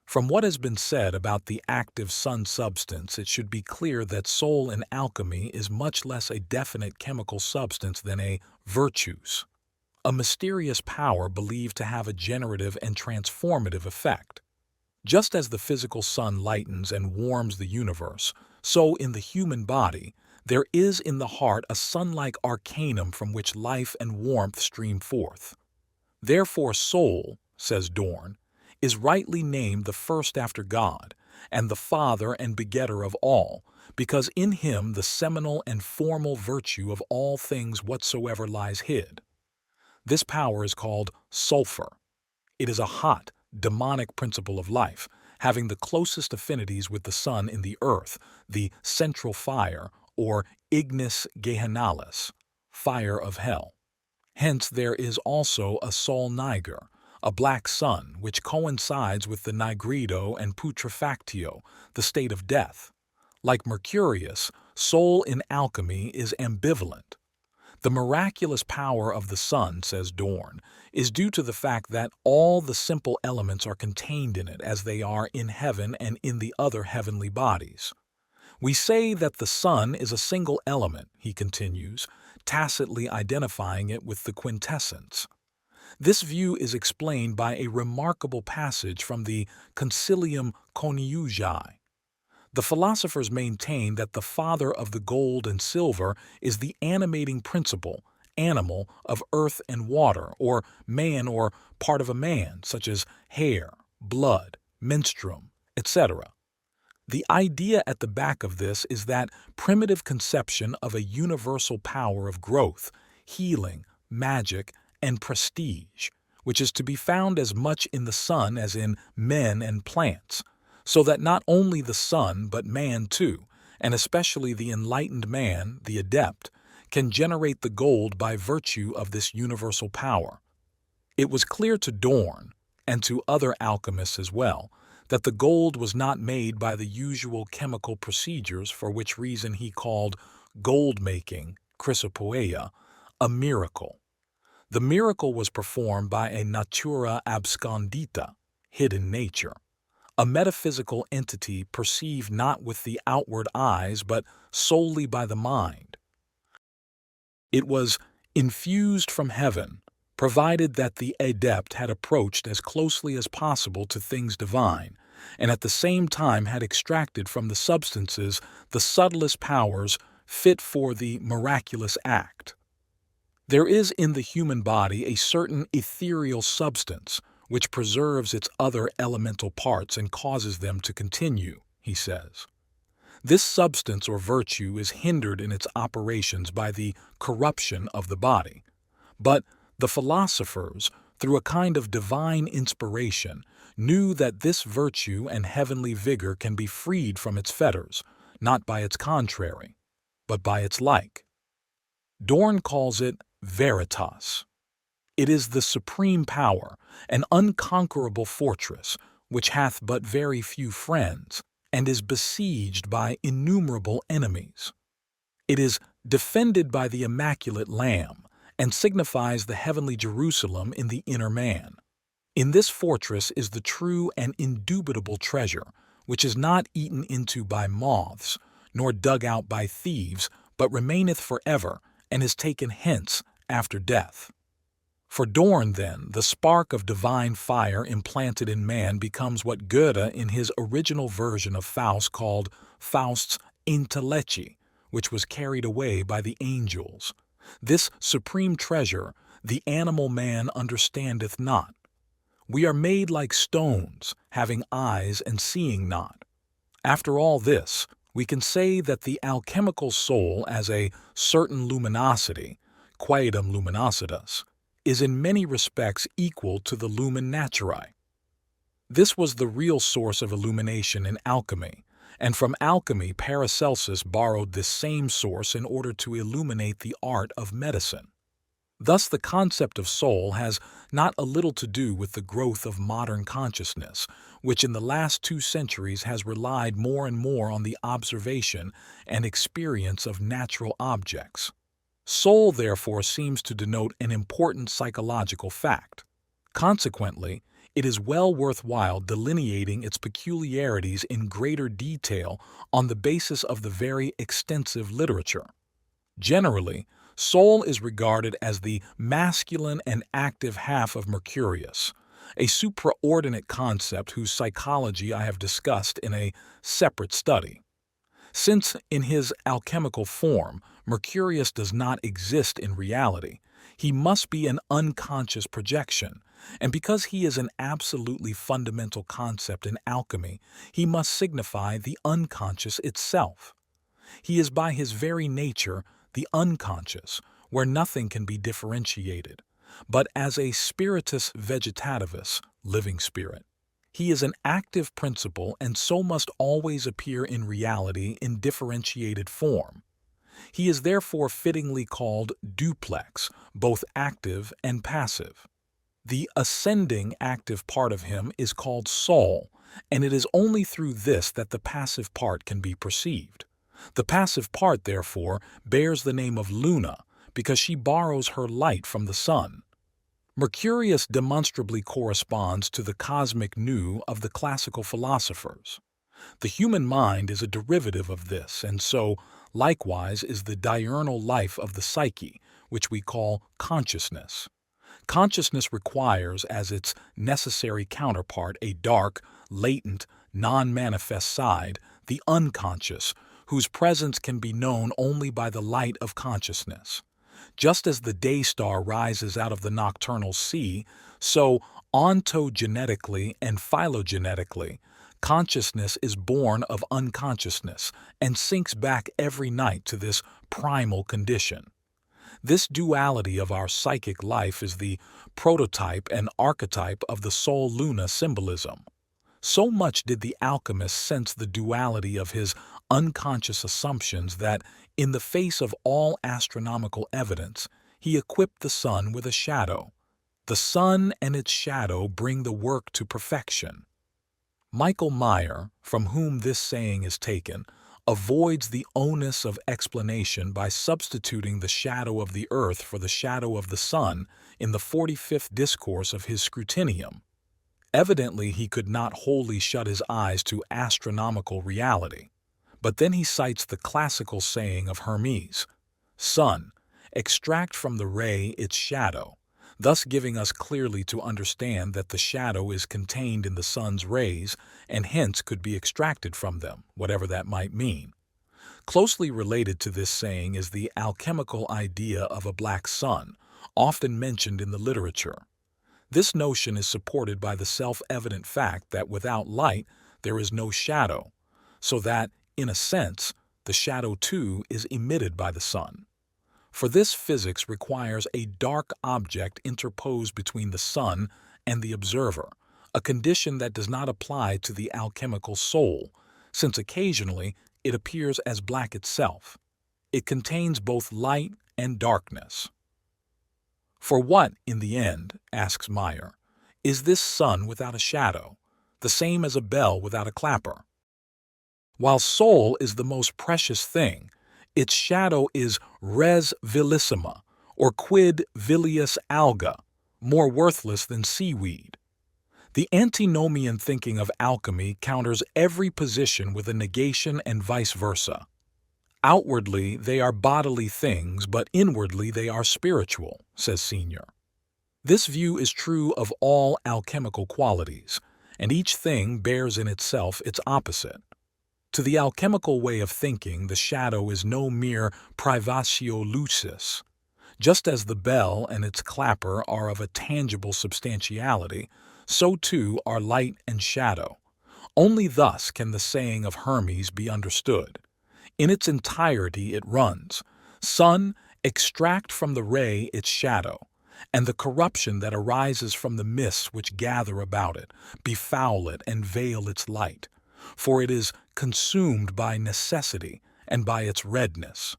From what has been said about the active sun substance, it should be clear that soul in alchemy is much less a definite chemical substance than a virtus, a mysterious power believed to have a generative and transformative effect. Just as the physical sun lightens and warms the universe, so in the human body, there is in the heart a sun-like arcanum from which life and warmth stream forth. Therefore soul, says Dorn, is rightly named the first after God, and the father and begetter of all, because in him the seminal and formal virtue of all things whatsoever lies hid. This power is called sulphur. It is a hot, demonic principle of life, having the closest affinities with the sun in the earth, the central fire, or ignis gehennalis, fire of hell. Hence there is also a sol niger, a black sun, which coincides with the nigredo and putrefactio, the state of death. Like Mercurius, soul in alchemy is ambivalent. The miraculous power of the sun, says Dorn, is due to the fact that all the simple elements are contained in it as they are in heaven and in the other heavenly bodies. We say that the sun is a single element, he continues, tacitly identifying it with the quintessence. This view is explained by a remarkable passage from the Concilium Coniunctii. The philosophers maintain that the father of the gold and silver is the animating principle, animal, of earth and water, or man or part of a man, such as hair, blood, menstruum, etc. The idea at the back of this is that primitive conception of a universal power of growth, healing, magic, and prestige, which is to be found as much in the sun as in men and plants, so that not only the sun but man too, and especially the enlightened man, the adept, can generate the gold by virtue of this universal power. It was clear to Dorn, and to other alchemists as well, that the gold was not made by the usual chemical procedures, for which reason he called gold-making, chrysopoeia, a miracle. The miracle was performed by a natura abscondita, hidden nature, a metaphysical entity perceived not with the outward eyes but solely by the mind. It was infused from heaven, provided that the adept had approached as closely as possible to things divine, and at the same time had extracted from the substances the subtlest powers fit for the miraculous act. There is in the human body a certain ethereal substance which preserves its other elemental parts and causes them to continue, he says. This substance or virtue is hindered in its operations by the corruption of the body. But the philosophers, through a kind of divine inspiration, knew that this virtue and heavenly vigor can be freed from its fetters, not by its contrary, but by its like. Dorn calls it veritas. It is the supreme power, an unconquerable fortress, which hath but very few friends, and is besieged by innumerable enemies. It is defended by the immaculate Lamb, and signifies the heavenly Jerusalem in the inner man. In this fortress is the true and indubitable treasure, which is not eaten into by moths, nor dug out by thieves, but remaineth forever, and is taken hence after death. For Dorn, then, the spark of divine fire implanted in man becomes what Goethe in his original version of Faust called Faust's Intellecti, which was carried away by the angels. This supreme treasure the animal man understandeth not. We are made like stones, having eyes and seeing not. After all this, we can say that the alchemical soul as a certain luminosity, quaedam luminositas, is in many respects equal to the lumen naturae. This was the real source of illumination in alchemy, and from alchemy Paracelsus borrowed this same source in order to illuminate the art of medicine. Thus the concept of soul has not a little to do with the growth of modern consciousness, which in the last 2 centuries has relied more and more on the observation and experience of natural objects. Soul, therefore, seems to denote an important psychological fact. Consequently, it is well worthwhile delineating its peculiarities in greater detail on the basis of the very extensive literature. Generally, soul is regarded as the masculine and active half of Mercurius, a supraordinate concept whose psychology I have discussed in a separate study. Since, in his alchemical form, Mercurius does not exist in reality, he must be an unconscious projection, and because he is an absolutely fundamental concept in alchemy, he must signify the unconscious itself. He is by his very nature the unconscious, where nothing can be differentiated, but as a spiritus vegetativus, living spirit. He is an active principle and so must always appear in reality in differentiated form. He is therefore fittingly called duplex, both active and passive. The ascending active part of him is called soul, and it is only through this that the passive part can be perceived. The passive part, therefore, bears the name of Luna, because she borrows her light from the sun. Mercurius demonstrably corresponds to the cosmic nous of the classical philosophers. The human mind is a derivative of this, and so, likewise, is the diurnal life of the psyche, which we call consciousness. Consciousness requires as its necessary counterpart a dark, latent, non-manifest side, the unconscious, whose presence can be known only by the light of consciousness. Just as the day star rises out of the nocturnal sea, so ontogenetically and phylogenetically, consciousness is born of unconsciousness and sinks back every night to this primal condition. This duality of our psychic life is the prototype and archetype of the Sol Luna symbolism. So much did the alchemist sense the duality of his unconscious assumptions that, in the face of all astronomical evidence, he equipped the sun with a shadow. The sun and its shadow bring the work to perfection. Michael Meyer, from whom this saying is taken, avoids the onus of explanation by substituting the shadow of the earth for the shadow of the sun in the 45th discourse of his Scrutinium. Evidently, he could not wholly shut his eyes to astronomical reality. But then he cites the classical saying of Hermes, "Sun, extract from the ray its shadow," thus giving us clearly to understand that the shadow is contained in the sun's rays and hence could be extracted from them, whatever that might mean. Closely related to this saying is the alchemical idea of a black sun, often mentioned in the literature. This notion is supported by the self-evident fact that without light there is no shadow, so that, in a sense, the shadow too is emitted by the sun. For this, physics requires a dark object interposed between the sun and the observer, a condition that does not apply to the alchemical soul, since occasionally it appears as black itself. It contains both light and darkness. For what, in the end, asks Meyer, is this sun without a shadow, the same as a bell without a clapper? While soul is the most precious thing, its shadow is res vilissima, or quid vilius alga, more worthless than seaweed. The antinomian thinking of alchemy counters every position with a negation and vice versa. Outwardly, they are bodily things, but inwardly they are spiritual, says Senior. This view is true of all alchemical qualities, and each thing bears in itself its opposite. To the alchemical way of thinking, the shadow is no mere privatio lucis. Just as the bell and its clapper are of a tangible substantiality, so too are light and shadow. Only thus can the saying of Hermes be understood. In its entirety it runs, "Sun, extract from the ray its shadow, and the corruption that arises from the mists which gather about it, befoul it and veil its light, for it is consumed by necessity and by its redness."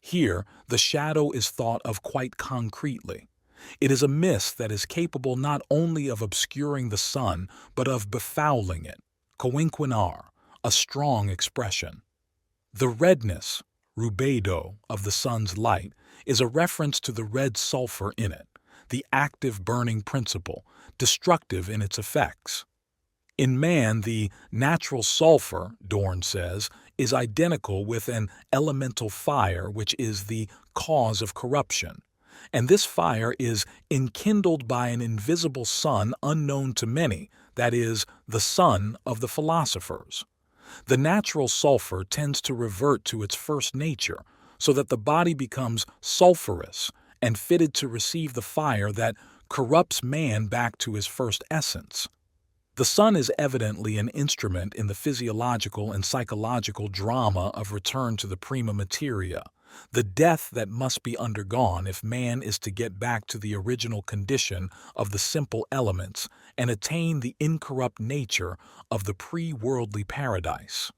Here, the shadow is thought of quite concretely. It is a mist that is capable not only of obscuring the sun, but of befouling it, coinquinar, a strong expression. The redness, rubedo, of the sun's light is a reference to the red sulphur in it, the active burning principle, destructive in its effects. In man, the natural sulphur, Dorn says, is identical with an elemental fire which is the cause of corruption, and this fire is enkindled by an invisible sun unknown to many, that is, the sun of the philosophers. The natural sulphur tends to revert to its first nature, so that the body becomes sulphurous and fitted to receive the fire that corrupts man back to his first essence. The sun is evidently an instrument in the physiological and psychological drama of return to the prima materia, the death that must be undergone if man is to get back to the original condition of the simple elements and attain the incorrupt nature of the pre-worldly paradise.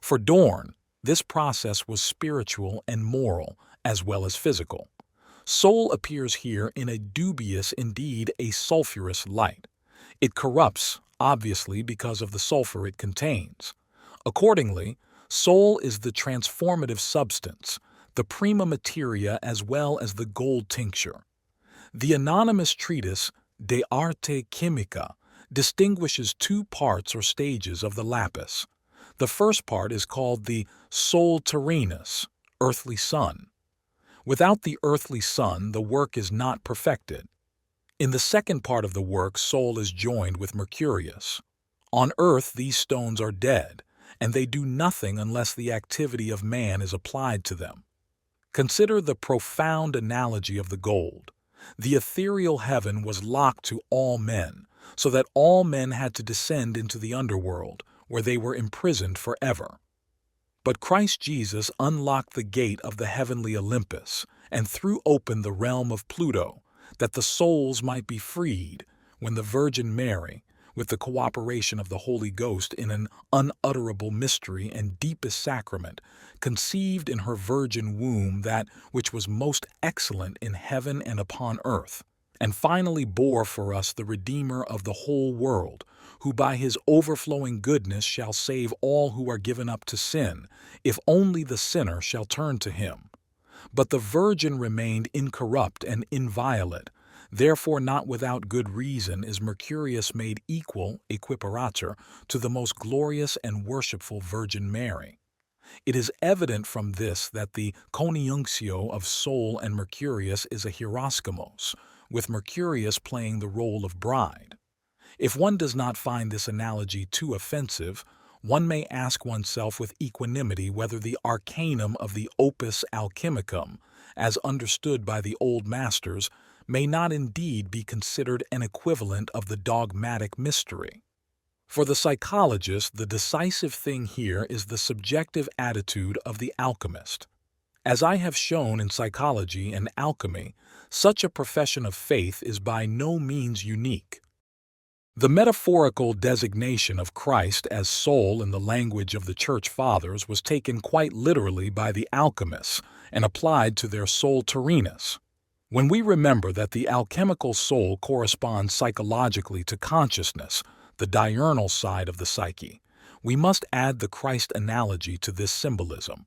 For Dorn, this process was spiritual and moral as well as physical. Soul appears here in a dubious, indeed a sulphurous light. It corrupts, obviously, because of the sulphur it contains. Accordingly, soul is the transformative substance, the prima materia as well as the gold tincture. The anonymous treatise De Arte Chimica distinguishes two parts or stages of the lapis. The first part is called the sol terrenus, earthly sun. Without the earthly sun, the work is not perfected. In the second part of the work, soul is joined with Mercurius. On earth, these stones are dead, and they do nothing unless the activity of man is applied to them. Consider the profound analogy of the gold. The ethereal heaven was locked to all men, so that all men had to descend into the underworld, where they were imprisoned forever. But Christ Jesus unlocked the gate of the heavenly Olympus and threw open the realm of Pluto, that the souls might be freed when the Virgin Mary, with the cooperation of the Holy Ghost in an unutterable mystery and deepest sacrament, conceived in her virgin womb that which was most excellent in heaven and upon earth, and finally bore for us the Redeemer of the whole world, who by his overflowing goodness shall save all who are given up to sin, if only the sinner shall turn to him. But the Virgin remained incorrupt and inviolate. Therefore not without good reason is Mercurius made equal, equiparator, to the most glorious and worshipful Virgin Mary. It is evident from this that the CONIUNCTIO of soul and Mercurius is a hieroskimos, with Mercurius playing the role of bride. If one does not find this analogy too offensive, one may ask oneself with equanimity whether the arcanum of the opus alchemicum, as understood by the old masters, may not indeed be considered an equivalent of the dogmatic mystery. For the psychologist, the decisive thing here is the subjective attitude of the alchemist. As I have shown in psychology and alchemy, such a profession of faith is by no means unique. The metaphorical designation of Christ as soul in the language of the Church Fathers was taken quite literally by the alchemists and applied to their soul Tyrannus. When we remember that the alchemical soul corresponds psychologically to consciousness, the diurnal side of the psyche, we must add the Christ analogy to this symbolism.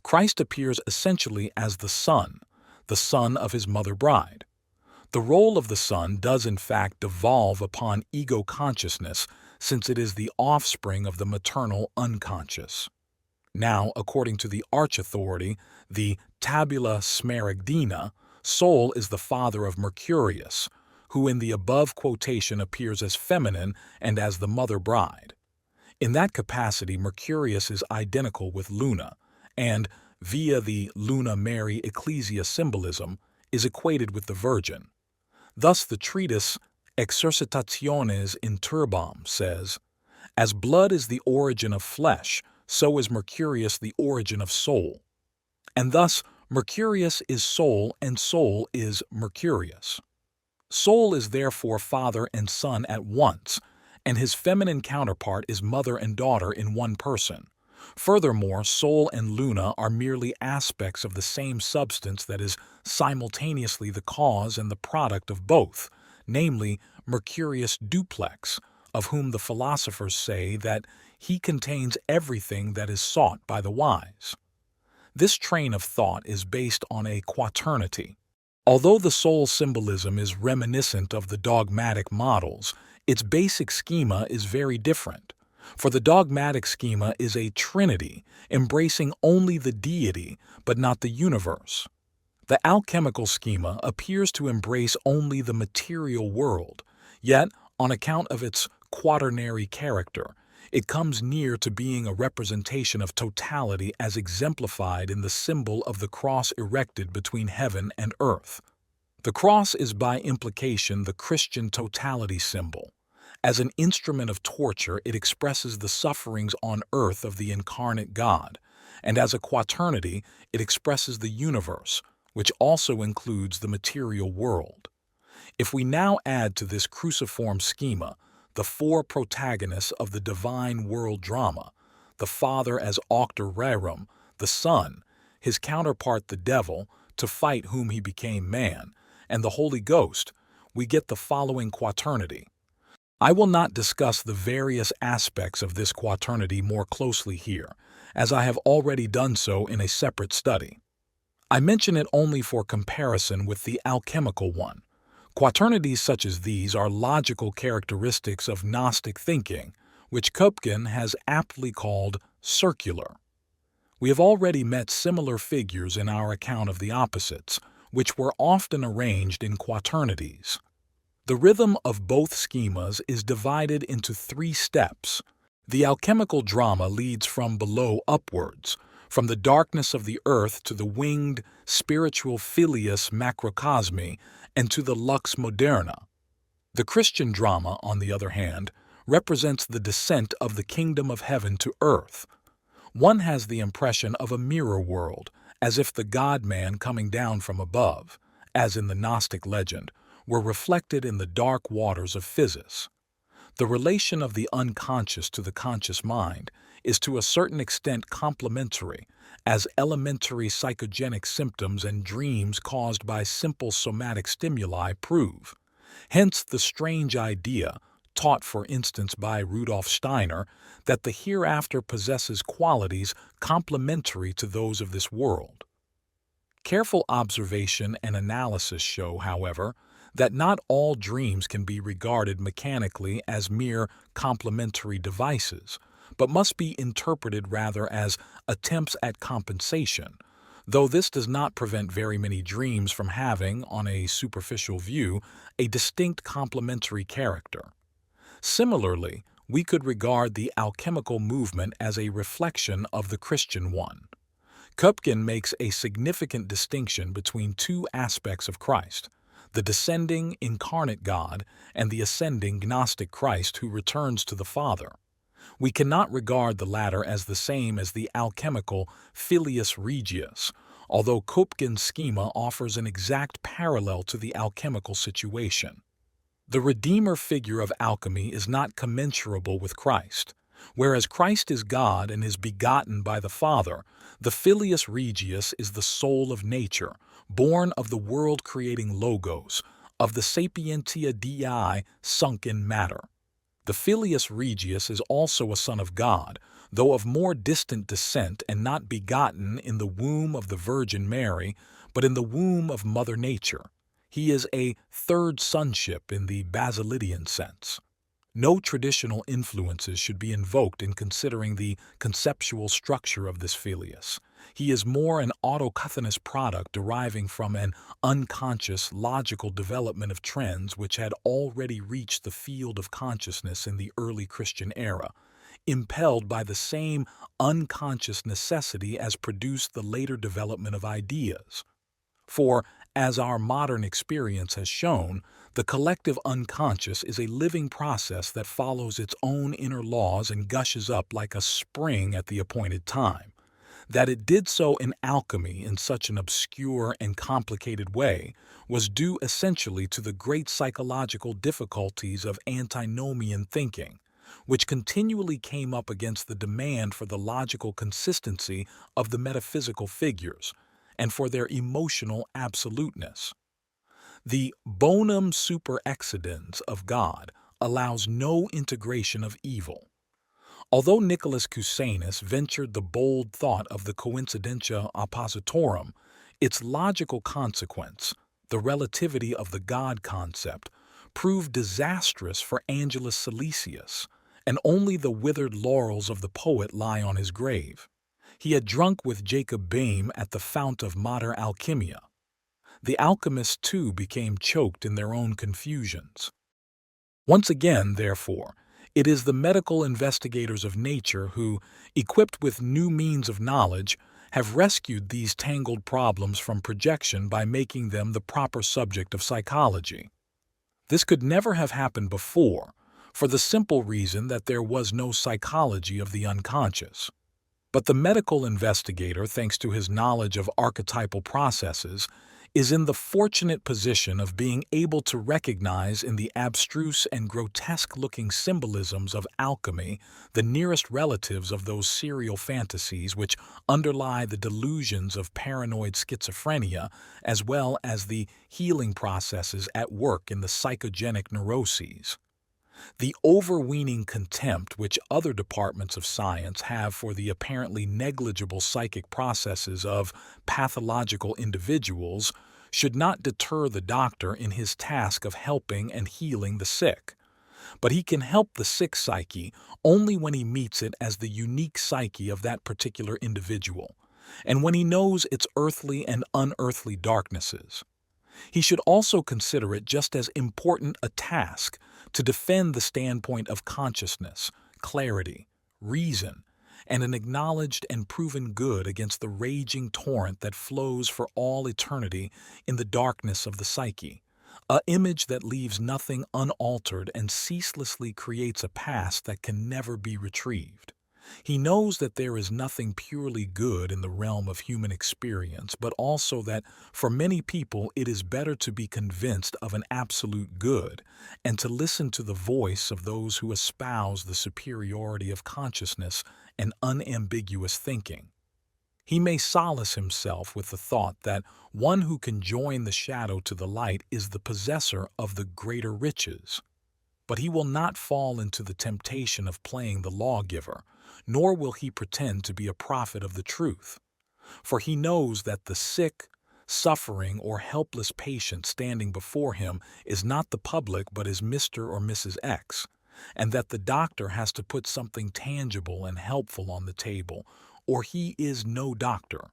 Christ appears essentially as the son of his mother bride. The role of the son does in fact devolve upon ego consciousness, since it is the offspring of the maternal unconscious. Now, according to the arch authority, the Tabula Smaragdina, soul is the father of Mercurius, who in the above quotation appears as feminine and as the mother bride. In that capacity, Mercurius is identical with Luna, and, via the Luna Mary Ecclesia symbolism, is equated with the Virgin. Thus the treatise Exercitationes in Turbam says, "As blood is the origin of flesh, so is Mercurius the origin of soul." And thus Mercurius is soul and soul is Mercurius. Soul is therefore father and son at once, and his feminine counterpart is mother and daughter in one person. Furthermore, soul and Luna are merely aspects of the same substance that is simultaneously the cause and the product of both, namely Mercurius duplex, of whom the philosophers say that he contains everything that is sought by the wise. This train of thought is based on a quaternity. Although the soul symbolism is reminiscent of the dogmatic models, its basic schema is very different. For the dogmatic schema is a trinity, embracing only the deity, but not the universe. The alchemical schema appears to embrace only the material world, yet, on account of its quaternary character, it comes near to being a representation of totality as exemplified in the symbol of the cross erected between heaven and earth. The cross is by implication the Christian totality symbol. As an instrument of torture, it expresses the sufferings on earth of the incarnate God, and as a quaternity, it expresses the universe, which also includes the material world. If we now add to this cruciform schema the four protagonists of the divine world drama, the Father as auctor rerum, the Son, his counterpart the devil, to fight whom he became man, and the Holy Ghost, we get the following quaternity. I will not discuss the various aspects of this quaternity more closely here, as I have already done so in a separate study. I mention it only for comparison with the alchemical one. Quaternities such as these are logical characteristics of Gnostic thinking, which Köpken has aptly called circular. We have already met similar figures in our account of the opposites, which were often arranged in quaternities. The rhythm of both schemas is divided into 3 steps. The alchemical drama leads from below upwards, from the darkness of the earth to the winged spiritual filius macrocosmi and to the lux moderna. The Christian drama, on the other hand, represents the descent of the kingdom of heaven to earth. One has the impression of a mirror world, as if the God-man coming down from above, as in the Gnostic legend, were reflected in the dark waters of physis. The relation of the unconscious to the conscious mind is to a certain extent complementary, as elementary psychogenic symptoms and dreams caused by simple somatic stimuli prove. Hence the strange idea, taught for instance by Rudolf Steiner, that the hereafter possesses qualities complementary to those of this world. Careful observation and analysis show, however, that not all dreams can be regarded mechanically as mere complementary devices, but must be interpreted rather as attempts at compensation, though this does not prevent very many dreams from having, on a superficial view, a distinct complementary character. Similarly, we could regard the alchemical movement as a reflection of the Christian one. Kupkin makes a significant distinction between two aspects of Christ, the descending incarnate God and the ascending Gnostic Christ who returns to the Father. We cannot regard the latter as the same as the alchemical Filius Regius, although Kupkin's schema offers an exact parallel to the alchemical situation. The Redeemer figure of alchemy is not commensurable with Christ. Whereas Christ is God and is begotten by the Father, the Filius Regius is the soul of nature, born of the world-creating Logos, of the sapientia Dei sunk in matter. The Filius Regius is also a son of God, though of more distant descent and not begotten in the womb of the Virgin Mary, but in the womb of Mother Nature. He is a third sonship in the Basilidian sense. No traditional influences should be invoked in considering the conceptual structure of this Filius. He is more an autochthonous product deriving from an unconscious, logical development of trends which had already reached the field of consciousness in the early Christian era, impelled by the same unconscious necessity as produced the later development of ideas. For, as our modern experience has shown, the collective unconscious is a living process that follows its own inner laws and gushes up like a spring at the appointed time. That it did so in alchemy in such an obscure and complicated way was due essentially to the great psychological difficulties of antinomian thinking, which continually came up against the demand for the logical consistency of the metaphysical figures, and for their emotional absoluteness. The bonum super excedens of God allows no integration of evil. Although Nicholas Cusanus ventured the bold thought of the coincidentia oppositorum, its logical consequence, the relativity of the God concept, proved disastrous for Angelus Silesius, and only the withered laurels of the poet lie on his grave. He had drunk with Jacob Boehme at the fount of Mater Alchemia. The alchemists too became choked in their own confusions. Once again, therefore, it is the medical investigators of nature who, equipped with new means of knowledge, have rescued these tangled problems from projection by making them the proper subject of psychology. This could never have happened before, for the simple reason that there was no psychology of the unconscious. But the medical investigator, thanks to his knowledge of archetypal processes, is in the fortunate position of being able to recognize in the abstruse and grotesque-looking symbolisms of alchemy the nearest relatives of those serial fantasies which underlie the delusions of paranoid schizophrenia, as well as the healing processes at work in the psychogenic neuroses. The overweening contempt which other departments of science have for the apparently negligible psychic processes of pathological individuals should not deter the doctor in his task of helping and healing the sick. But he can help the sick psyche only when he meets it as the unique psyche of that particular individual, and when he knows its earthly and unearthly darknesses. He should also consider it just as important a task to defend the standpoint of consciousness, clarity, reason, and an acknowledged and proven good against the raging torrent that flows for all eternity in the darkness of the psyche, an image that leaves nothing unaltered and ceaselessly creates a past that can never be retrieved. He knows that there is nothing purely good in the realm of human experience, but also that for many people it is better to be convinced of an absolute good and to listen to the voice of those who espouse the superiority of consciousness and unambiguous thinking. He may solace himself with the thought that one who can join the shadow to the light is the possessor of the greater riches. But he will not fall into the temptation of playing the lawgiver, nor will he pretend to be a prophet of the truth. For he knows that the sick, suffering, or helpless patient standing before him is not the public but is Mr. or Mrs. X, and that the doctor has to put something tangible and helpful on the table, or he is no doctor.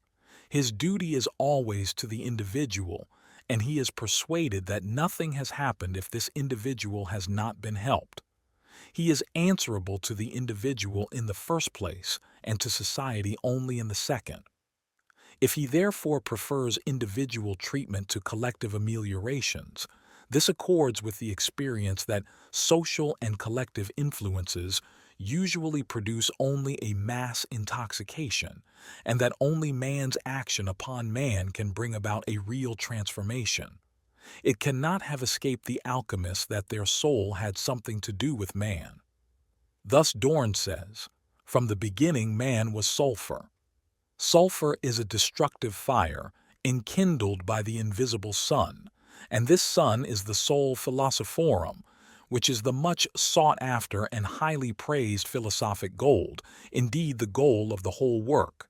His duty is always to the individual, and he is persuaded that nothing has happened if this individual has not been helped. He is answerable to the individual in the first place and to society only in the second. If he therefore prefers individual treatment to collective ameliorations, this accords with the experience that social and collective influences usually produce only a mass intoxication, and that only man's action upon man can bring about a real transformation. It cannot have escaped the alchemists that their soul had something to do with man. Thus Dorn says, "From the beginning man was sulphur." Sulphur is a destructive fire enkindled by the invisible sun, and this sun is the Sol Philosophorum, which is the much sought-after and highly praised philosophic gold, indeed the goal of the whole work.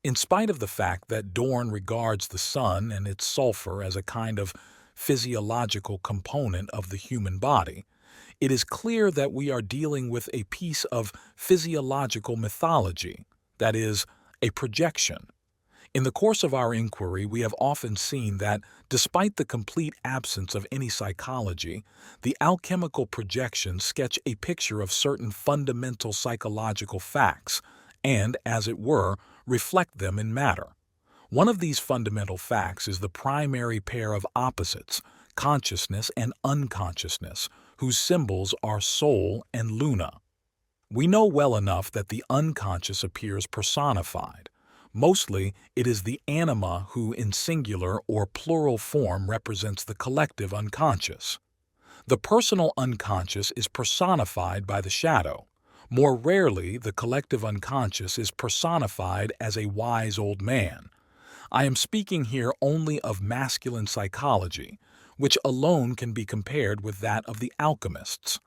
In spite of the fact that Dorn regards the sun and its sulphur as a kind of physiological component of the human body, it is clear that we are dealing with a piece of physiological mythology, that is, a projection. In the course of our inquiry, we have often seen that, despite the complete absence of any psychology, the alchemical projections sketch a picture of certain fundamental psychological facts and, as it were, reflect them in matter. One of these fundamental facts is the primary pair of opposites, consciousness and unconsciousness, whose symbols are Sol and Luna. We know well enough that the unconscious appears personified. Mostly, it is the anima who in singular or plural form represents the collective unconscious. The personal unconscious is personified by the shadow. More rarely, the collective unconscious is personified as a wise old man. I am speaking here only of masculine psychology, which alone can be compared with that of the alchemists.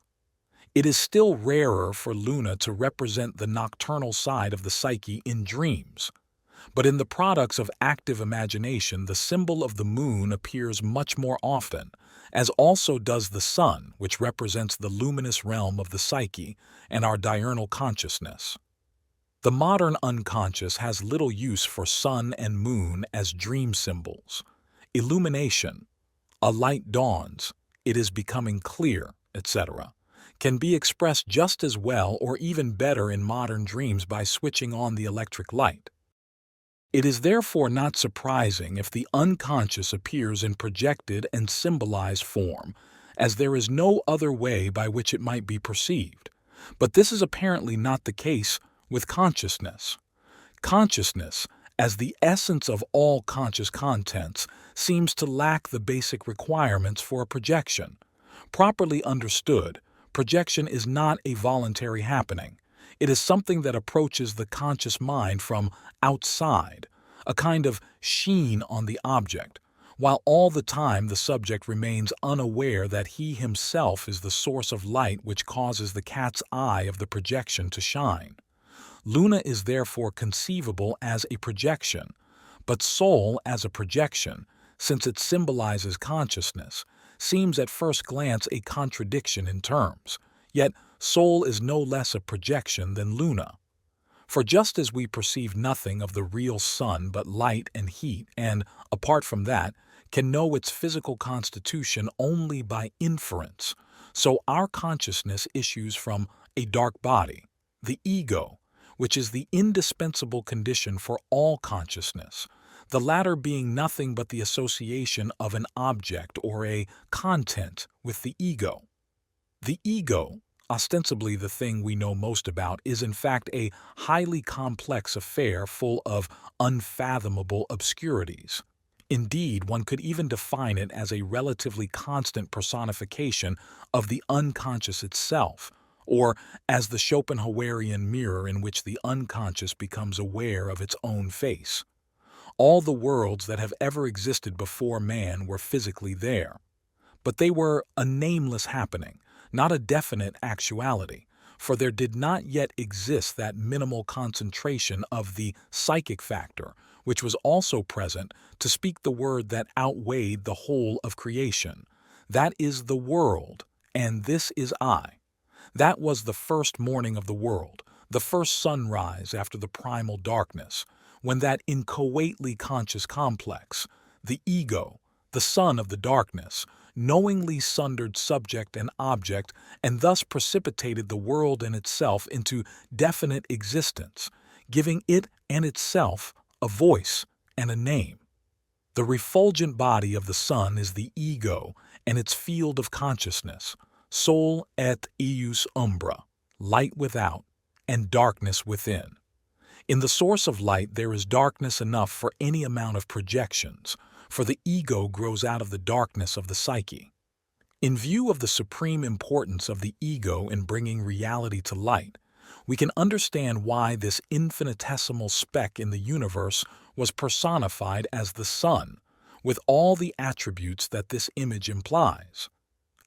It is still rarer for Luna to represent the nocturnal side of the psyche in dreams. But in the products of active imagination, the symbol of the moon appears much more often, as also does the sun, which represents the luminous realm of the psyche and our diurnal consciousness. The modern unconscious has little use for sun and moon as dream symbols. Illumination, a light dawns, it is becoming clear, etc., can be expressed just as well or even better in modern dreams by switching on the electric light. It is therefore not surprising if the unconscious appears in projected and symbolized form, as there is no other way by which it might be perceived. But this is apparently not the case with consciousness. Consciousness, as the essence of all conscious contents, seems to lack the basic requirements for a projection. Properly understood, projection is not a voluntary happening. It is something that approaches the conscious mind from outside, a kind of sheen on the object, while all the time the subject remains unaware that he himself is the source of light which causes the cat's eye of the projection to shine. Luna is therefore conceivable as a projection, but Sol as a projection, since it symbolizes consciousness, seems at first glance a contradiction in terms, yet Sol is no less a projection than Luna. For just as we perceive nothing of the real sun but light and heat, and, apart from that, can know its physical constitution only by inference, so our consciousness issues from a dark body, the ego, which is the indispensable condition for all consciousness, the latter being nothing but the association of an object or a content with the ego. The ego, ostensibly the thing we know most about, is in fact a highly complex affair full of unfathomable obscurities. Indeed, one could even define it as a relatively constant personification of the unconscious itself, or as the Schopenhauerian mirror in which the unconscious becomes aware of its own face. All the worlds that have ever existed before man were physically there, but they were a nameless happening, not a definite actuality, for there did not yet exist that minimal concentration of the psychic factor, which was also present to speak the word that outweighed the whole of creation. That is the world, and this is I. That was the first morning of the world, the first sunrise after the primal darkness, when that inchoately conscious complex, the ego, the son of the darkness, knowingly sundered subject and object and thus precipitated the world and itself into definite existence, giving it and itself a voice and a name. The refulgent body of the sun is the ego and its field of consciousness, sol et eius umbra, light without and darkness within. In the source of light there is darkness enough for any amount of projections, for the ego grows out of the darkness of the psyche. In view of the supreme importance of the ego in bringing reality to light, we can understand why this infinitesimal speck in the universe was personified as the sun, with all the attributes that this image implies.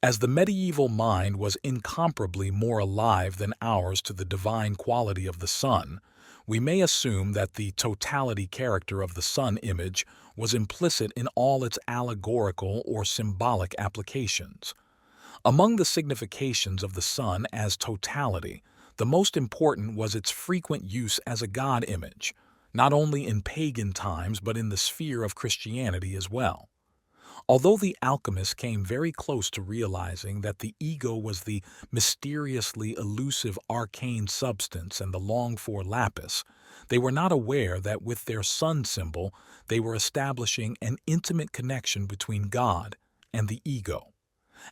As the medieval mind was incomparably more alive than ours to the divine quality of the sun, we may assume that the totality character of the sun image was implicit in all its allegorical or symbolic applications. Among the significations of the sun as totality, the most important was its frequent use as a god image, not only in pagan times but in the sphere of Christianity as well. Although the alchemists came very close to realizing that the ego was the mysteriously elusive arcane substance and the longed-for lapis, they were not aware that with their sun symbol they were establishing an intimate connection between God and the ego.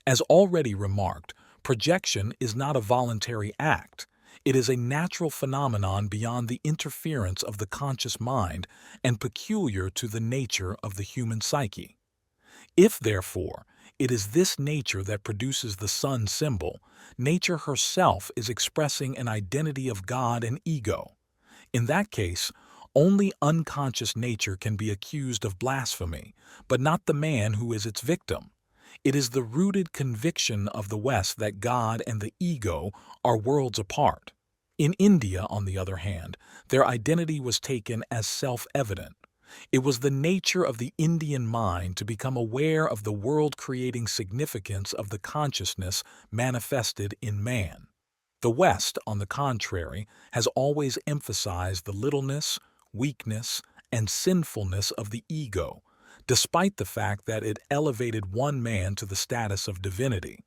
As already remarked, projection is not a voluntary act. It is a natural phenomenon beyond the interference of the conscious mind and peculiar to the nature of the human psyche. If, therefore, it is this nature that produces the sun symbol, nature herself is expressing an identity of God and ego. In that case, only unconscious nature can be accused of blasphemy, but not the man who is its victim. It is the rooted conviction of the West that God and the ego are worlds apart. In India, on the other hand, their identity was taken as self-evident. It was the nature of the Indian mind to become aware of the world-creating significance of the consciousness manifested in man. The West, on the contrary, has always emphasized the littleness, weakness, and sinfulness of the ego, despite the fact that it elevated one man to the status of divinity.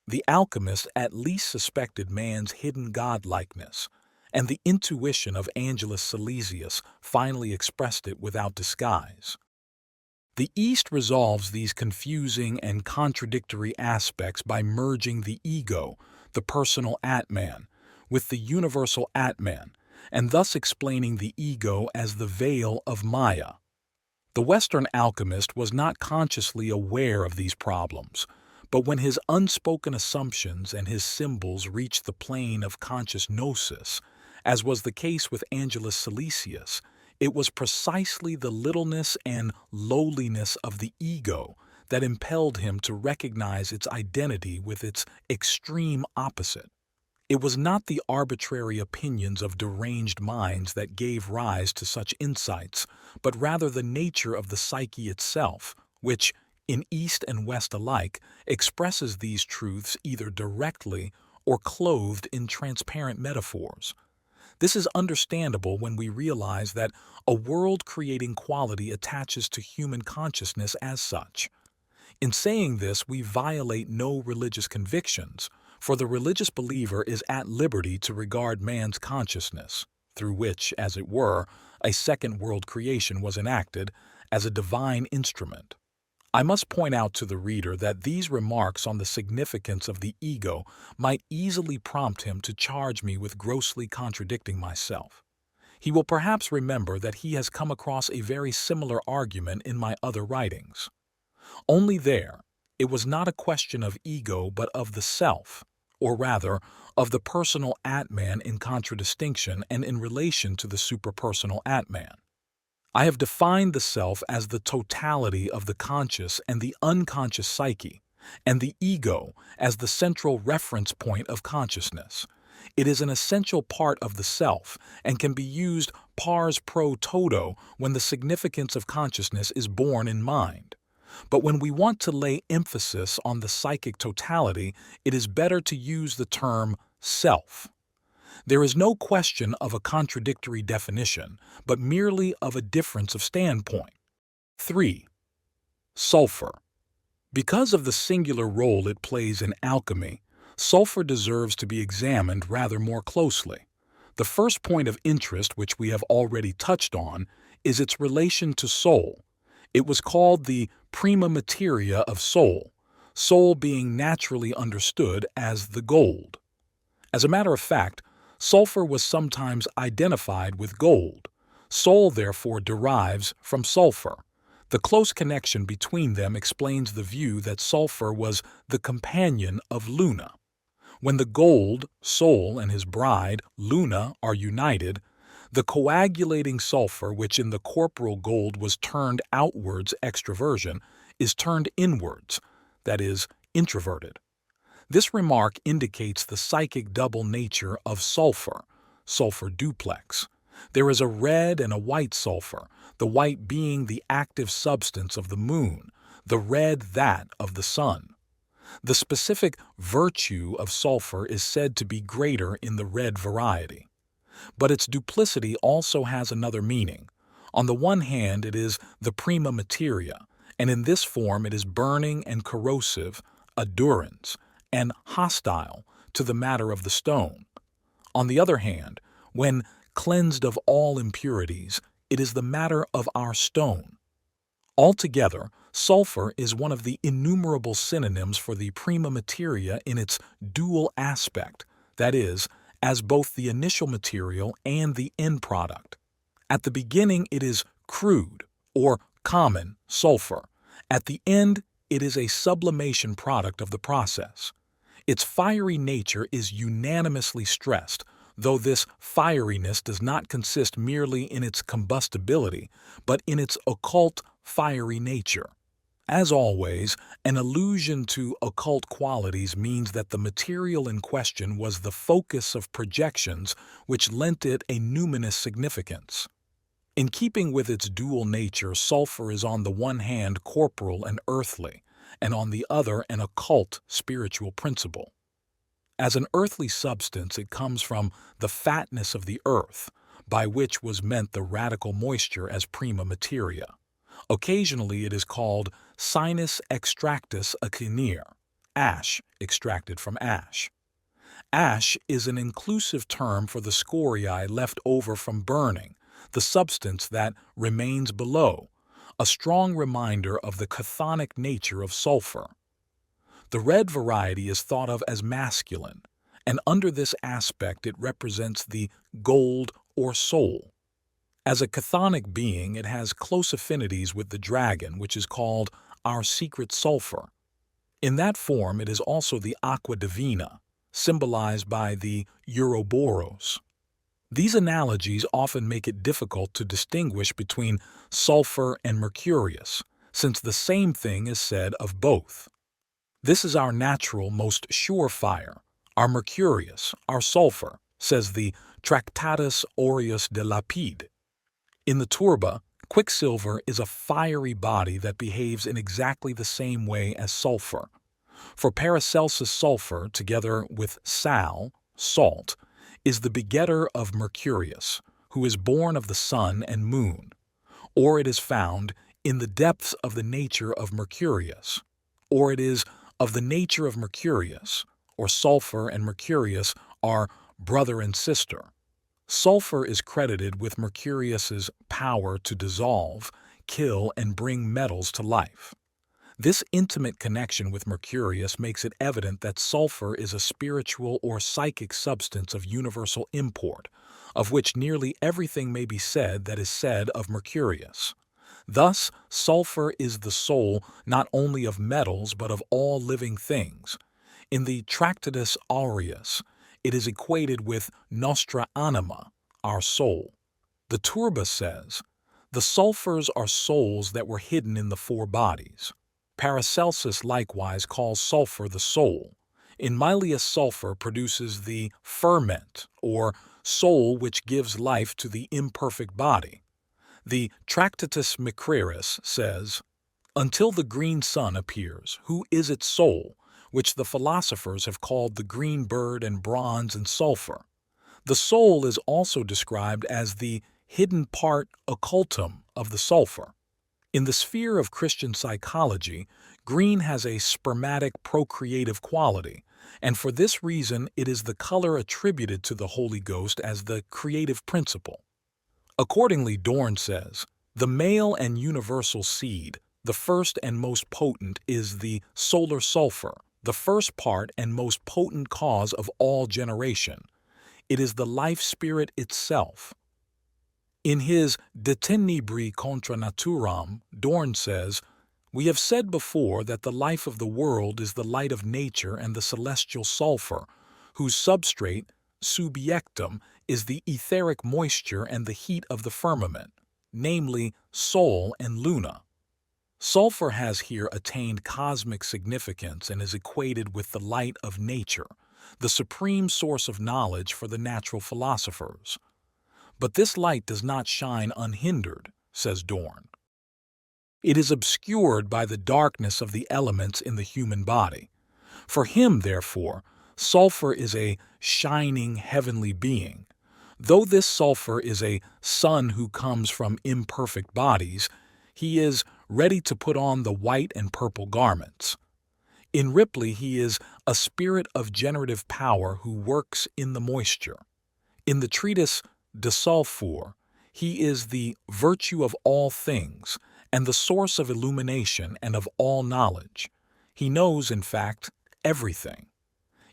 The alchemists at least suspected man's hidden godlikeness, and the intuition of Angelus Silesius finally expressed it without disguise. The East resolves these confusing and contradictory aspects by merging the ego, the personal Atman, with the universal Atman, and thus explaining the ego as the veil of Maya. The Western alchemist was not consciously aware of these problems, but when his unspoken assumptions and his symbols reached the plane of conscious gnosis, as was the case with Angelus Silesius, it was precisely the littleness and lowliness of the ego that impelled him to recognize its identity with its extreme opposite. It was not the arbitrary opinions of deranged minds that gave rise to such insights, but rather the nature of the psyche itself, which, in East and West alike, expresses these truths either directly or clothed in transparent metaphors. This is understandable when we realize that a world-creating quality attaches to human consciousness as such. In saying this, we violate no religious convictions, for the religious believer is at liberty to regard man's consciousness, through which, as it were, a second world creation was enacted, as a divine instrument. I must point out to the reader that these remarks on the significance of the ego might easily prompt him to charge me with grossly contradicting myself. He will perhaps remember that he has come across a very similar argument in my other writings. Only there, it was not a question of ego but of the self, or rather, of the personal Atman in contradistinction and in relation to the superpersonal Atman. I have defined the self as the totality of the conscious and the unconscious psyche, and the ego as the central reference point of consciousness. It is an essential part of the self and can be used pars pro toto when the significance of consciousness is borne in mind. But when we want to lay emphasis on the psychic totality, it is better to use the term self. There is no question of a contradictory definition, but merely of a difference of standpoint. 3. Sulphur. Because of the singular role it plays in alchemy, sulfur deserves to be examined rather more closely. The first point of interest, which we have already touched on, is its relation to soul. It was called the prima materia of soul, soul being naturally understood as the gold. As a matter of fact, sulfur was sometimes identified with gold. Soul therefore derives from sulfur. The close connection between them explains the view that sulfur was the companion of Luna. When the gold, Soul, and his bride, Luna, are united, the coagulating sulfur, which in the corporal gold was turned outwards extroversion, is turned inwards, that is, introverted. This remark indicates the psychic double nature of sulfur, sulfur duplex. There is a red and a white sulfur, the white being the active substance of the moon, the red that of the sun. The specific virtue of sulfur is said to be greater in the red variety. But its duplicity also has another meaning. On the one hand, it is the prima materia, and in this form it is burning and corrosive, adurans, and hostile to the matter of the stone. On the other hand, when cleansed of all impurities, it is the matter of our stone. Altogether, sulfur is one of the innumerable synonyms for the prima materia in its dual aspect, that is, as both the initial material and the end product. At the beginning it is crude, or common, sulfur. At the end it is a sublimation product of the process. Its fiery nature is unanimously stressed, though this fieriness does not consist merely in its combustibility, but in its occult fiery nature. As always, an allusion to occult qualities means that the material in question was the focus of projections which lent it a numinous significance. In keeping with its dual nature, sulfur is on the one hand corporal and earthly, and on the other an occult spiritual principle. As an earthly substance, it comes from the fatness of the earth, by which was meant the radical moisture as prima materia. Occasionally it is called sinus extractus acinere, ash extracted from ash. Ash is an inclusive term for the scoriae left over from burning, the substance that remains below, a strong reminder of the chthonic nature of sulfur. The red variety is thought of as masculine, and under this aspect it represents the gold or soul. As a chthonic being, it has close affinities with the dragon, which is called our secret sulfur. In that form, it is also the aqua divina, symbolized by the Ouroboros. These analogies often make it difficult to distinguish between sulfur and Mercurius, since the same thing is said of both. This is our natural, most sure fire, our Mercurius, our sulfur, says the Tractatus Aureus de Lapide. In the turba, quicksilver is a fiery body that behaves in exactly the same way as sulfur. For Paracelsus, sulfur, together with sal, salt, is the begetter of Mercurius, who is born of the sun and moon, or it is found in the depths of the nature of Mercurius, or it is of the nature of Mercurius, or sulfur and Mercurius are brother and sister. Sulfur is credited with Mercurius's power to dissolve, kill, and bring metals to life. This intimate connection with Mercurius makes it evident that sulfur is a spiritual or psychic substance of universal import, of which nearly everything may be said that is said of Mercurius. Thus, sulfur is the soul not only of metals but of all living things. In the Tractatus Aureus, it is equated with nostra anima, our soul. The turba says, the sulfurs are souls that were hidden in the four bodies. Paracelsus likewise calls sulfur the soul. In Mylius, sulfur produces the ferment, or soul which gives life to the imperfect body. The Tractatus Mercurius says, until the green sun appears, who is its soul, which the philosophers have called the green bird and bronze and sulfur. The soul is also described as the hidden part occultum of the sulfur. In the sphere of Christian psychology, green has a spermatic procreative quality, and for this reason it is the color attributed to the Holy Ghost as the creative principle. Accordingly, Dorn says, the male and universal seed, the first and most potent, is the solar sulphur, the first part and most potent cause of all generation. It is the life spirit itself. In his De Tenebri contra Naturam, Dorn says, we have said before that the life of the world is the light of nature and the celestial sulphur, whose substrate, subjectum, is the etheric moisture and the heat of the firmament, namely Sol and Luna. Sulphur has here attained cosmic significance and is equated with the light of nature, the supreme source of knowledge for the natural philosophers. But this light does not shine unhindered, says Dorn. It is obscured by the darkness of the elements in the human body. For him, therefore, sulphur is a shining heavenly being. Though this sulphur is a son who comes from imperfect bodies, he is ready to put on the white and purple garments. In Ripley, he is a spirit of generative power who works in the moisture. In the treatise De Sulphur, he is the virtue of all things and the source of illumination and of all knowledge. He knows, in fact, everything.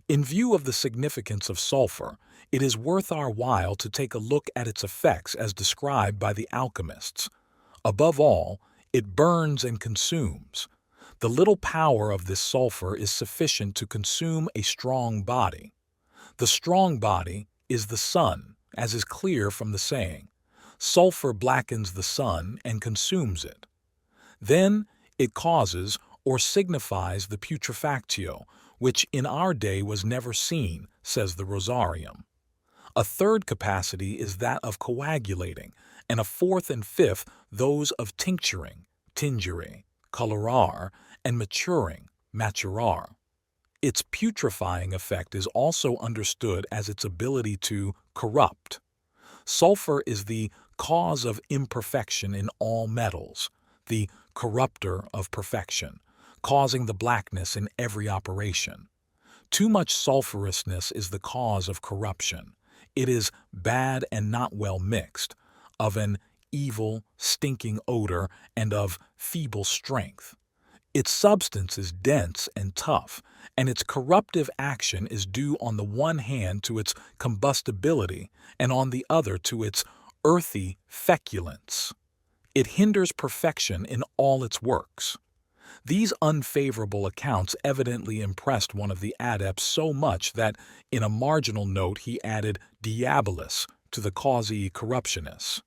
In view of the significance of sulphur, it is worth our while to take a look at its effects as described by the alchemists. Above all, it burns and consumes. The little power of this sulphur is sufficient to consume a strong body. The strong body is the sun, as is clear from the saying, sulphur blackens the sun and consumes it. Then it causes or signifies the putrefactio, which in our day was never seen, says the Rosarium. A third capacity is that of coagulating, and a fourth and fifth those of tincturing, tingere, colorar, and maturing, maturar. Its putrefying effect is also understood as its ability to corrupt. Sulphur is the cause of imperfection in all metals, the corrupter of perfection, causing the blackness in every operation. Too much sulphurousness is the cause of corruption. It is bad and not well mixed, of an evil, stinking odor, and of feeble strength. Its substance is dense and tough, and its corruptive action is due on the one hand to its combustibility and on the other to its earthy feculence. It hinders perfection in all its works. These unfavorable accounts evidently impressed one of the adepts so much that in a marginal note he added diabolus to the causae corruptionis.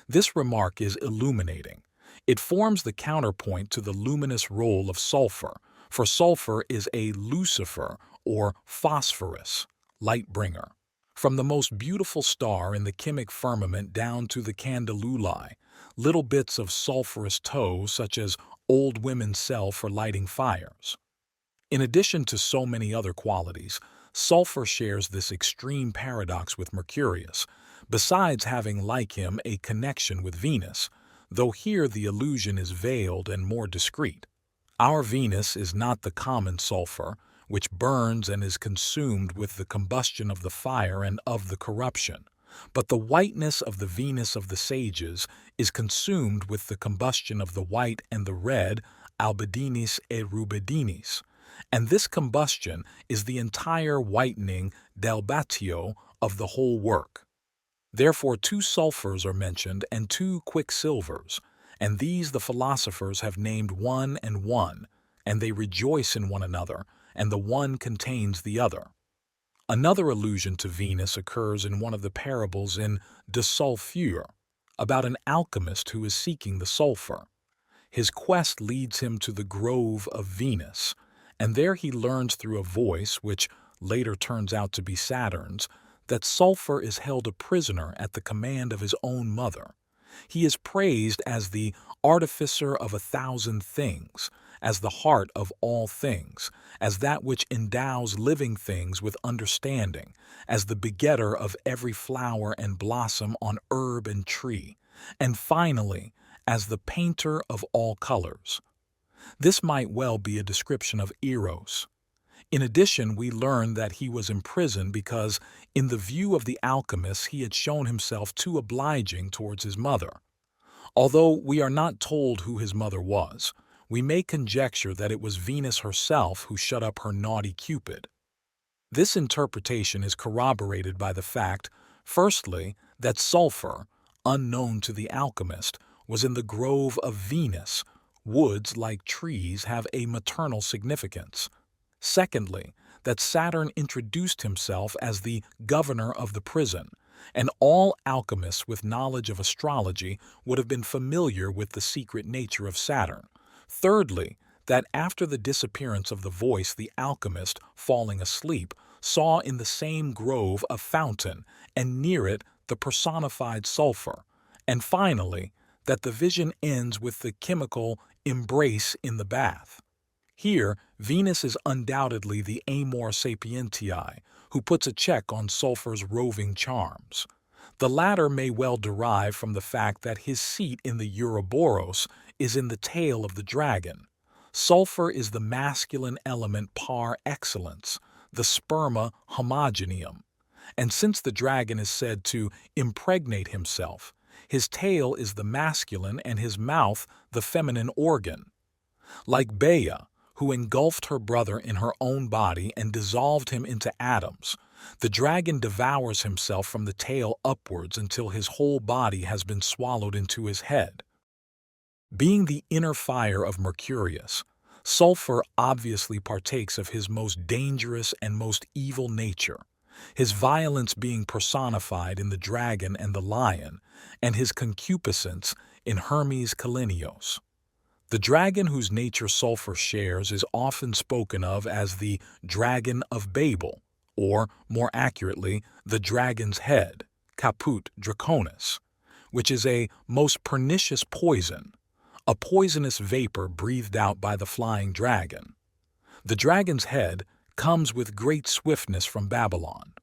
This remark is illuminating. It forms the counterpoint to the luminous role of sulphur, for sulphur is a Lucifer or phosphorus, light bringer. From the most beautiful star in the chemic firmament down to the candelulae, little bits of sulphurous tow such as old women sell for lighting fires. In addition to so many other qualities, sulphur shares this extreme paradox with Mercurius, besides having like him a connection with Venus, though here the illusion is veiled and more discreet. Our Venus is not the common sulphur, which burns and is consumed with the combustion of the fire and of the corruption, but the whiteness of the Venus of the sages is consumed with the combustion of the white and the red, albidinis et rubidinis, and this combustion is the entire whitening delbatio of the whole work. Therefore 2 sulphurs are mentioned and 2 quicksilvers, and these the philosophers have named one and one, and they rejoice in one another, and the one contains the other. Another allusion to Venus occurs in one of the parables in De Sulphur, about an alchemist who is seeking the sulphur. His quest leads him to the grove of Venus, and there he learns through a voice, which later turns out to be Saturn's, that sulphur is held a prisoner at the command of his own mother. He is praised as the artificer of 1,000 things, as the heart of all things, as that which endows living things with understanding, as the begetter of every flower and blossom on herb and tree, and finally, as the painter of all colors. This might well be a description of Eros. In addition, we learn that he was imprisoned because, in the view of the alchemists, he had shown himself too obliging towards his mother. Although we are not told who his mother was, we may conjecture that it was Venus herself who shut up her naughty Cupid. This interpretation is corroborated by the fact, firstly, that sulphur, unknown to the alchemist, was in the grove of Venus. Woods, like trees, have a maternal significance. Secondly, that Saturn introduced himself as the governor of the prison, and all alchemists with knowledge of astrology would have been familiar with the secret nature of Saturn. Thirdly, that after the disappearance of the voice, the alchemist, falling asleep, saw in the same grove a fountain, and near it the personified sulphur. And finally, that the vision ends with the chemical embrace in the bath. Here, Venus is undoubtedly the Amor Sapientiae, who puts a check on sulphur's roving charms. The latter may well derive from the fact that his seat in the Ouroboros is in the tail of the dragon. Sulphur is the masculine element par excellence, the sperma homogeneum. And since the dragon is said to impregnate himself, his tail is the masculine and his mouth the feminine organ. Like Bea, who engulfed her brother in her own body and dissolved him into atoms, the dragon devours himself from the tail upwards until his whole body has been swallowed into his head. Being the inner fire of Mercurius, sulphur obviously partakes of his most dangerous and most evil nature, his violence being personified in the dragon and the lion, and his concupiscence in Hermes Kalenios. The dragon whose nature sulphur shares is often spoken of as the dragon of Babel, or, more accurately, the dragon's head, caput draconis, which is a most pernicious poison, a poisonous vapor breathed out by the flying dragon. The dragon's head comes with great swiftness from Babylon.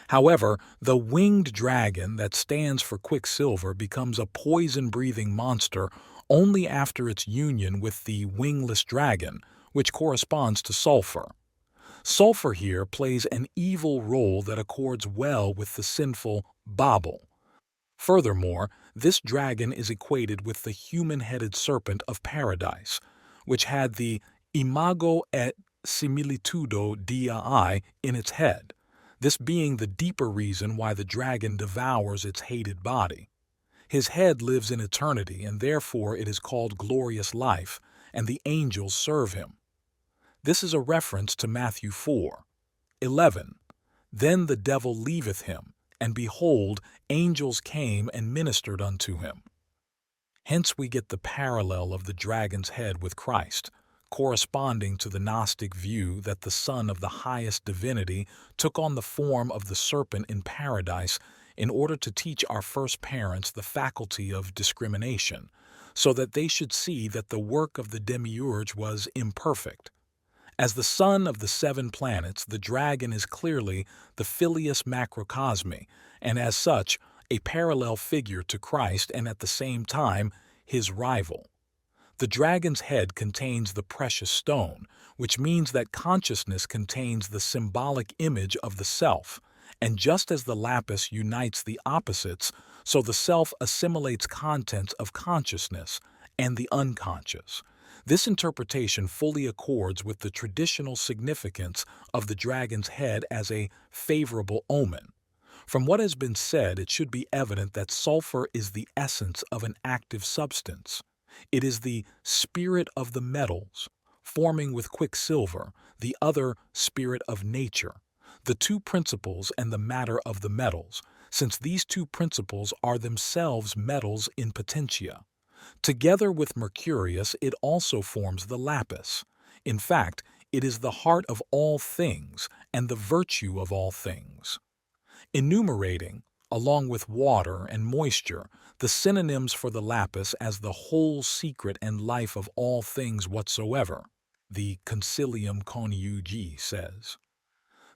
However, the winged dragon that stands for Quicksilver becomes a poison-breathing monster only after its union with the wingless dragon, which corresponds to sulphur. Sulphur here plays an evil role that accords well with the sinful Babel. Furthermore, this dragon is equated with the human-headed serpent of paradise, which had the imago et similitudo Dei in its head, this being the deeper reason why the dragon devours its hated body. His head lives in eternity, and therefore it is called glorious life, and the angels serve him. This is a reference to Matthew 4:11. Then the devil leaveth him, and behold, angels came and ministered unto him. Hence we get the parallel of the dragon's head with Christ, corresponding to the Gnostic view that the Son of the highest divinity took on the form of the serpent in paradise in order to teach our first parents the faculty of discrimination, so that they should see that the work of the demiurge was imperfect. As the son of the 7 planets, the dragon is clearly the filius macrocosmi, and as such, a parallel figure to Christ and at the same time, his rival. The dragon's head contains the precious stone, which means that consciousness contains the symbolic image of the self, and just as the lapis unites the opposites, so the self assimilates contents of consciousness and the unconscious. This interpretation fully accords with the traditional significance of the dragon's head as a favorable omen. From what has been said, it should be evident that sulphur is the essence of an active substance. It is the spirit of the metals, forming with quicksilver, the other spirit of nature, the two principles and the matter of the metals, since these two principles are themselves metals in potentia. Together with Mercurius, it also forms the lapis. In fact, it is the heart of all things and the virtue of all things. Enumerating, along with water and moisture, the synonyms for the lapis as the whole secret and life of all things whatsoever, the Concilium Coniunctiis says.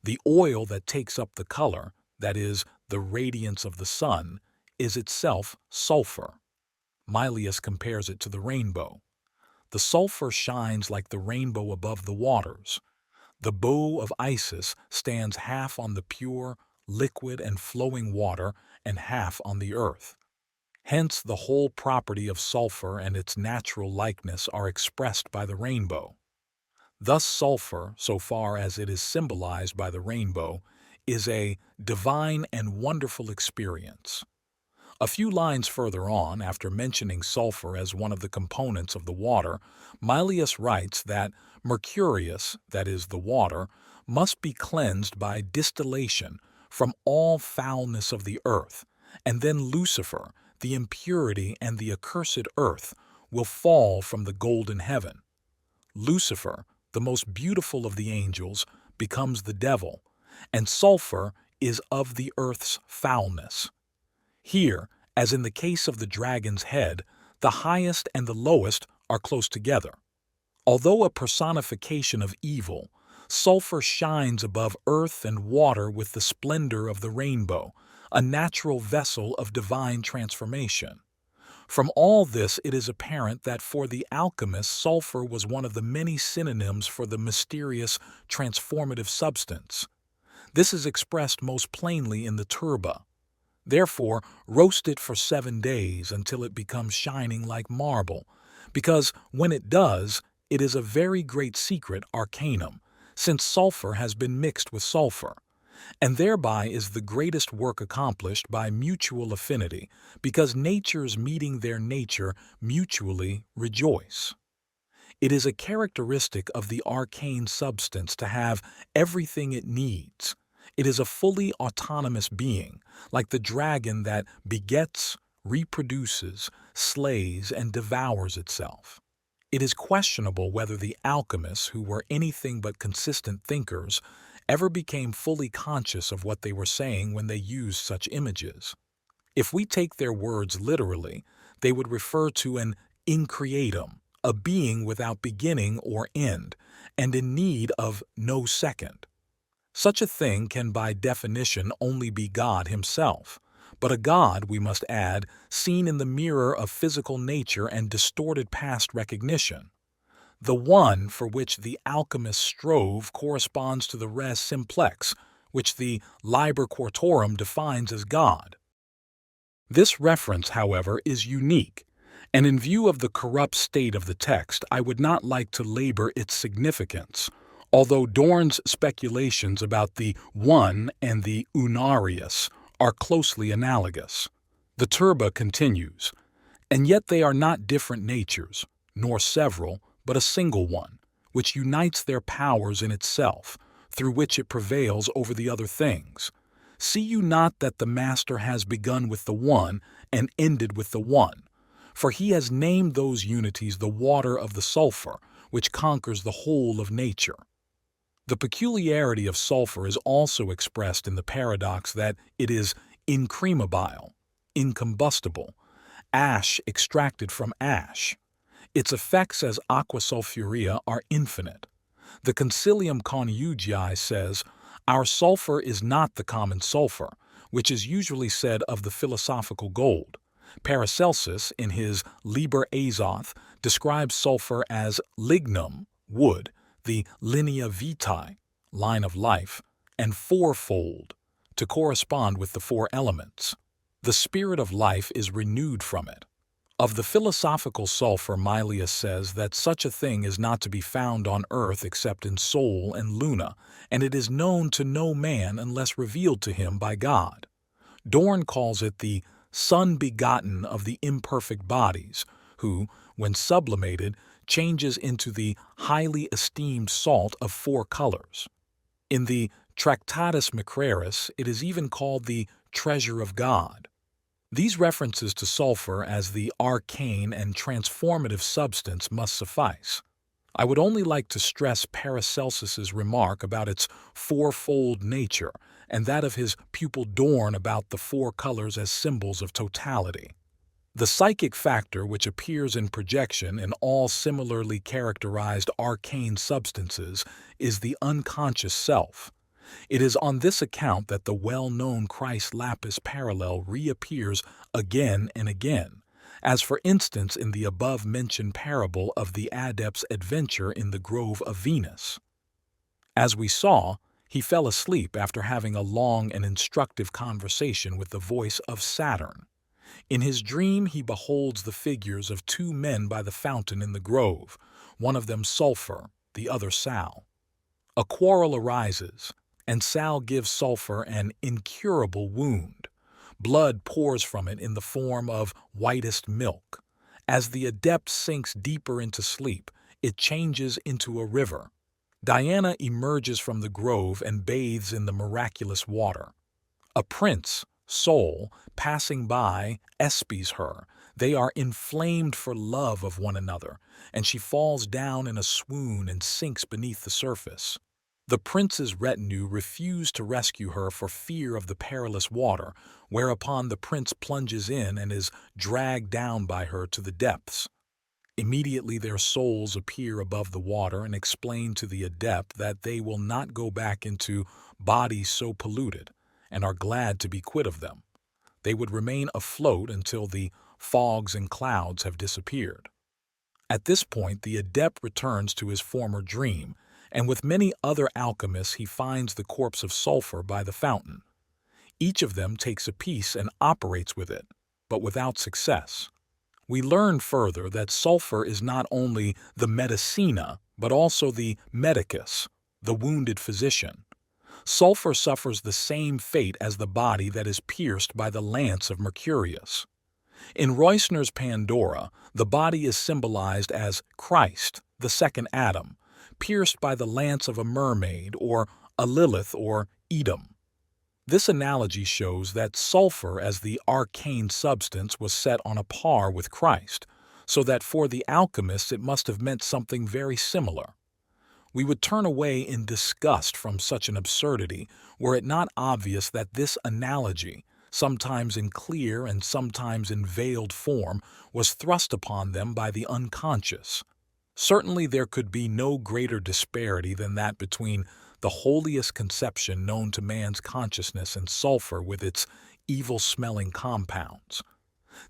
The oil that takes up the color, that is, the radiance of the sun, is itself sulphur. Mylius compares it to the rainbow. The sulphur shines like the rainbow above the waters. The bow of Isis stands half on the pure, liquid, and flowing water and half on the earth. Hence, the whole property of sulphur and its natural likeness are expressed by the rainbow. Thus, sulphur, so far as it is symbolized by the rainbow, is a divine and wonderful experience. A few lines further on, after mentioning sulphur as one of the components of the water, Mylius writes that Mercurius, that is, the water, must be cleansed by distillation from all foulness of the earth, and then Lucifer, the impurity and the accursed earth, will fall from the golden heaven. Lucifer, the most beautiful of the angels, becomes the devil, and sulphur is of the earth's foulness. Here, as in the case of the dragon's head, the highest and the lowest are close together. Although a personification of evil, sulphur shines above earth and water with the splendor of the rainbow, a natural vessel of divine transformation. From all this it is apparent that for the alchemists sulphur was one of the many synonyms for the mysterious, transformative substance. This is expressed most plainly in the turba. Therefore, roast it for 7 days until it becomes shining like marble, because when it does, it is a very great secret arcanum, since sulphur has been mixed with sulphur, and thereby is the greatest work accomplished by mutual affinity, because natures meeting their nature mutually rejoice. It is a characteristic of the arcane substance to have everything it needs. It is a fully autonomous being, like the dragon that begets, reproduces, slays, and devours itself. It is questionable whether the alchemists, who were anything but consistent thinkers, ever became fully conscious of what they were saying when they used such images. If we take their words literally, they would refer to an increatum, a being without beginning or end, and in need of no second. Such a thing can by definition only be God himself, but a God, we must add, seen in the mirror of physical nature and distorted past recognition. The one for which the alchemists strove corresponds to the res simplex, which the Liber Quartorum defines as God. This reference, however, is unique, and in view of the corrupt state of the text, I would not like to labor its significance, although Dorn's speculations about the one and the unarius are closely analogous. The turba continues, and yet they are not different natures, nor several, but a single one, which unites their powers in itself, through which it prevails over the other things. See you not that the Master has begun with the one and ended with the one? For he has named those unities the water of the sulphur, which conquers the whole of nature. The peculiarity of sulphur is also expressed in the paradox that it is incremabile, incombustible, ash extracted from ash. Its effects as aqua sulphurea are infinite. The Mysterium Coniunctionis says, "Our sulphur is not the common sulphur, which is usually said of the philosophical gold." Paracelsus, in his Liber Azoth, describes sulphur as lignum, wood, the linea vitae, line of life, and fourfold, to correspond with the 4 elements. The spirit of life is renewed from it. Of the philosophical sulphur, Mylius says that such a thing is not to be found on earth except in Sol and Luna, and it is known to no man unless revealed to him by God. Dorn calls it the Son begotten of the imperfect bodies, who, when sublimated, changes into the highly esteemed salt of 4 colors. In the Tractatus Mercurius, it is even called the treasure of God. These references to sulphur as the arcane and transformative substance must suffice. I would only like to stress Paracelsus's remark about its fourfold nature and that of his pupil Dorn about the 4 colors as symbols of totality. The psychic factor which appears in projection in all similarly characterized arcane substances is the unconscious self. It is on this account that the well-known Christ lapis parallel reappears again and again, as for instance in the above-mentioned parable of the adept's adventure in the grove of Venus. As we saw, he fell asleep after having a long and instructive conversation with the voice of Saturn. In his dream he beholds the figures of two men by the fountain in the grove, one of them Sulphur, the other Sal. A quarrel arises, and Sal gives Sulphur an incurable wound. Blood pours from it in the form of whitest milk. As the adept sinks deeper into sleep, it changes into a river. Diana emerges from the grove and bathes in the miraculous water. A prince, Sol, passing by, espies her. They are inflamed for love of one another, and she falls down in a swoon and sinks beneath the surface. The prince's retinue refuse to rescue her for fear of the perilous water, whereupon the prince plunges in and is dragged down by her to the depths. Immediately their souls appear above the water and explain to the adept that they will not go back into bodies so polluted, and are glad to be quit of them. They would remain afloat until the fogs and clouds have disappeared. At this point the adept returns to his former dream, and with many other alchemists he finds the corpse of Sulphur by the fountain. Each of them takes a piece and operates with it, but without success. We learn further that Sulphur is not only the medicina, but also the medicus, the wounded physician. Sulphur suffers the same fate as the body that is pierced by the lance of Mercurius. In Reusner's Pandora, the body is symbolized as Christ, the second Adam, pierced by the lance of a mermaid or a Lilith or Edom. This analogy shows that sulphur as the arcane substance was set on a par with Christ, so that for the alchemists it must have meant something very similar. We would turn away in disgust from such an absurdity were it not obvious that this analogy, sometimes in clear and sometimes in veiled form, was thrust upon them by the unconscious. Certainly there could be no greater disparity than that between the holiest conception known to man's consciousness and sulphur with its evil-smelling compounds.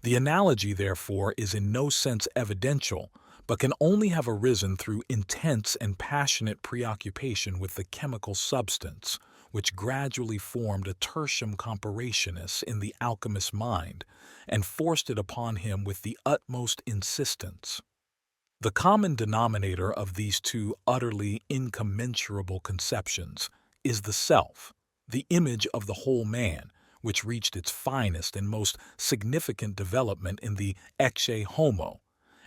The analogy, therefore, is in no sense evidential, but can only have arisen through intense and passionate preoccupation with the chemical substance, which gradually formed a tertium comparationis in the alchemist's mind and forced it upon him with the utmost insistence. The common denominator of these two utterly incommensurable conceptions is the self, the image of the whole man, which reached its finest and most significant development in the ecce homo,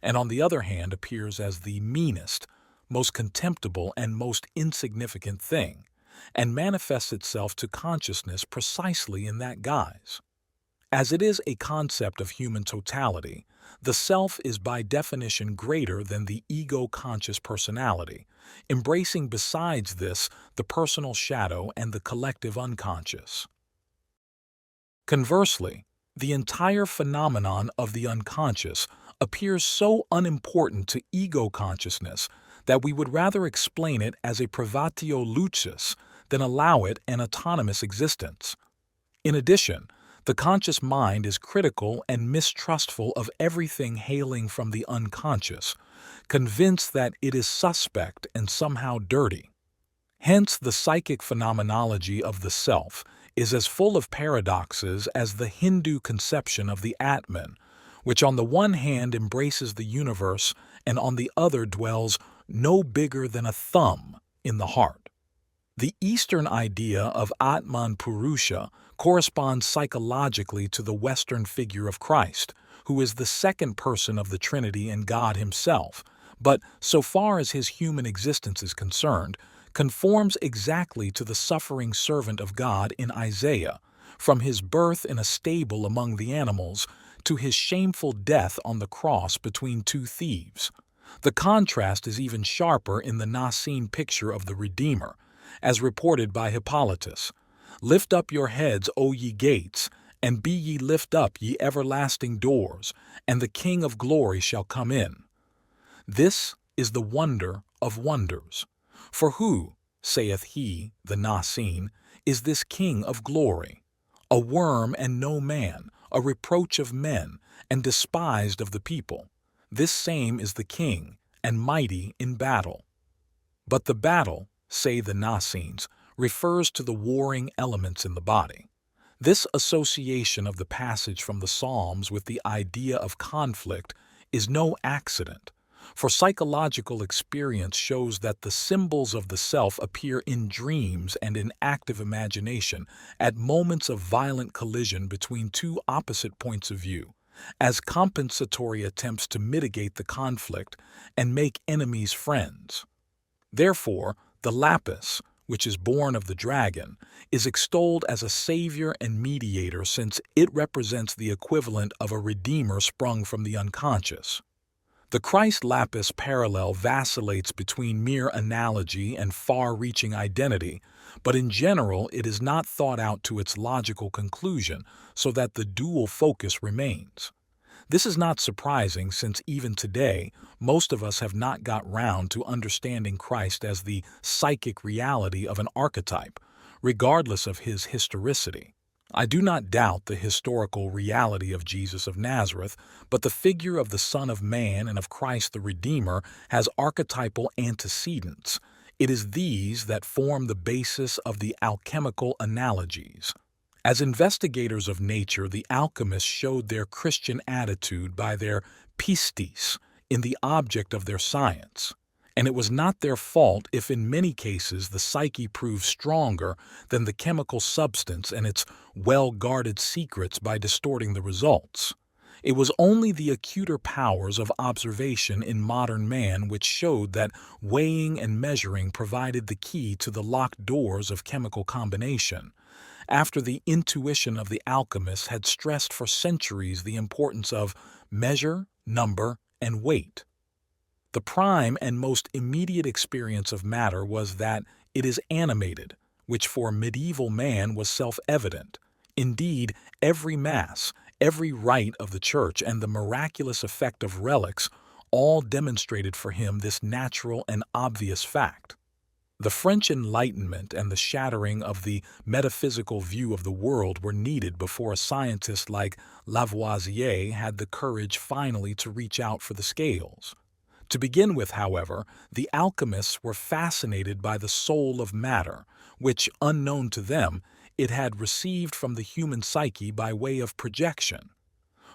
and on the other hand appears as the meanest, most contemptible, and most insignificant thing, and manifests itself to consciousness precisely in that guise. As it is a concept of human totality, the self is by definition greater than the ego-conscious personality, embracing besides this the personal shadow and the collective unconscious. Conversely, the entire phenomenon of the unconscious appears so unimportant to ego-consciousness that we would rather explain it as a privatio lucis than allow it an autonomous existence. In addition, the conscious mind is critical and mistrustful of everything hailing from the unconscious, convinced that it is suspect and somehow dirty. Hence, the psychic phenomenology of the self is as full of paradoxes as the Hindu conception of the Atman, which on the one hand embraces the universe and on the other dwells no bigger than a thumb in the heart. The Eastern idea of Atman Purusha corresponds psychologically to the Western figure of Christ, who is the second person of the Trinity and God himself, but so far as his human existence is concerned, conforms exactly to the suffering servant of God in Isaiah, from his birth in a stable among the animals to his shameful death on the cross between two thieves. The contrast is even sharper in the Nicene picture of the Redeemer, as reported by Hippolytus. "Lift up your heads, O ye gates, and be ye lift up, ye everlasting doors, and the King of glory shall come in." This is the wonder of wonders. For who, saith he, the Nicene, is this King of glory? A worm and no man, a reproach of men, and despised of the people. This same is the king, and mighty in battle. But the battle, say the Nascenes, refers to the warring elements in the body. This association of the passage from the Psalms with the idea of conflict is no accident, for psychological experience shows that the symbols of the self appear in dreams and in active imagination at moments of violent collision between two opposite points of view, as compensatory attempts to mitigate the conflict and make enemies friends. Therefore, the lapis, which is born of the dragon, is extolled as a savior and mediator since it represents the equivalent of a redeemer sprung from the unconscious. The Christ lapis parallel vacillates between mere analogy and far-reaching identity, but in general it is not thought out to its logical conclusion so that the dual focus remains. This is not surprising since even today, most of us have not got round to understanding Christ as the psychic reality of an archetype, regardless of his historicity. I do not doubt the historical reality of Jesus of Nazareth, but the figure of the Son of Man and of Christ the Redeemer has archetypal antecedents. It is these that form the basis of the alchemical analogies. As investigators of nature, the alchemists showed their Christian attitude by their pistis in the object of their science, and it was not their fault if in many cases the psyche proved stronger than the chemical substance and its well-guarded secrets by distorting the results. It was only the acuter powers of observation in modern man which showed that weighing and measuring provided the key to the locked doors of chemical combination, after the intuition of the alchemists had stressed for centuries the importance of measure, number, and weight. The prime and most immediate experience of matter was that it is animated, which for medieval man was self-evident. Indeed, every Mass, every rite of the Church, and the miraculous effect of relics all demonstrated for him this natural and obvious fact. The French Enlightenment and the shattering of the metaphysical view of the world were needed before a scientist like Lavoisier had the courage finally to reach out for the scales. To begin with, however, the alchemists were fascinated by the soul of matter, which, unknown to them, it had received from the human psyche by way of projection.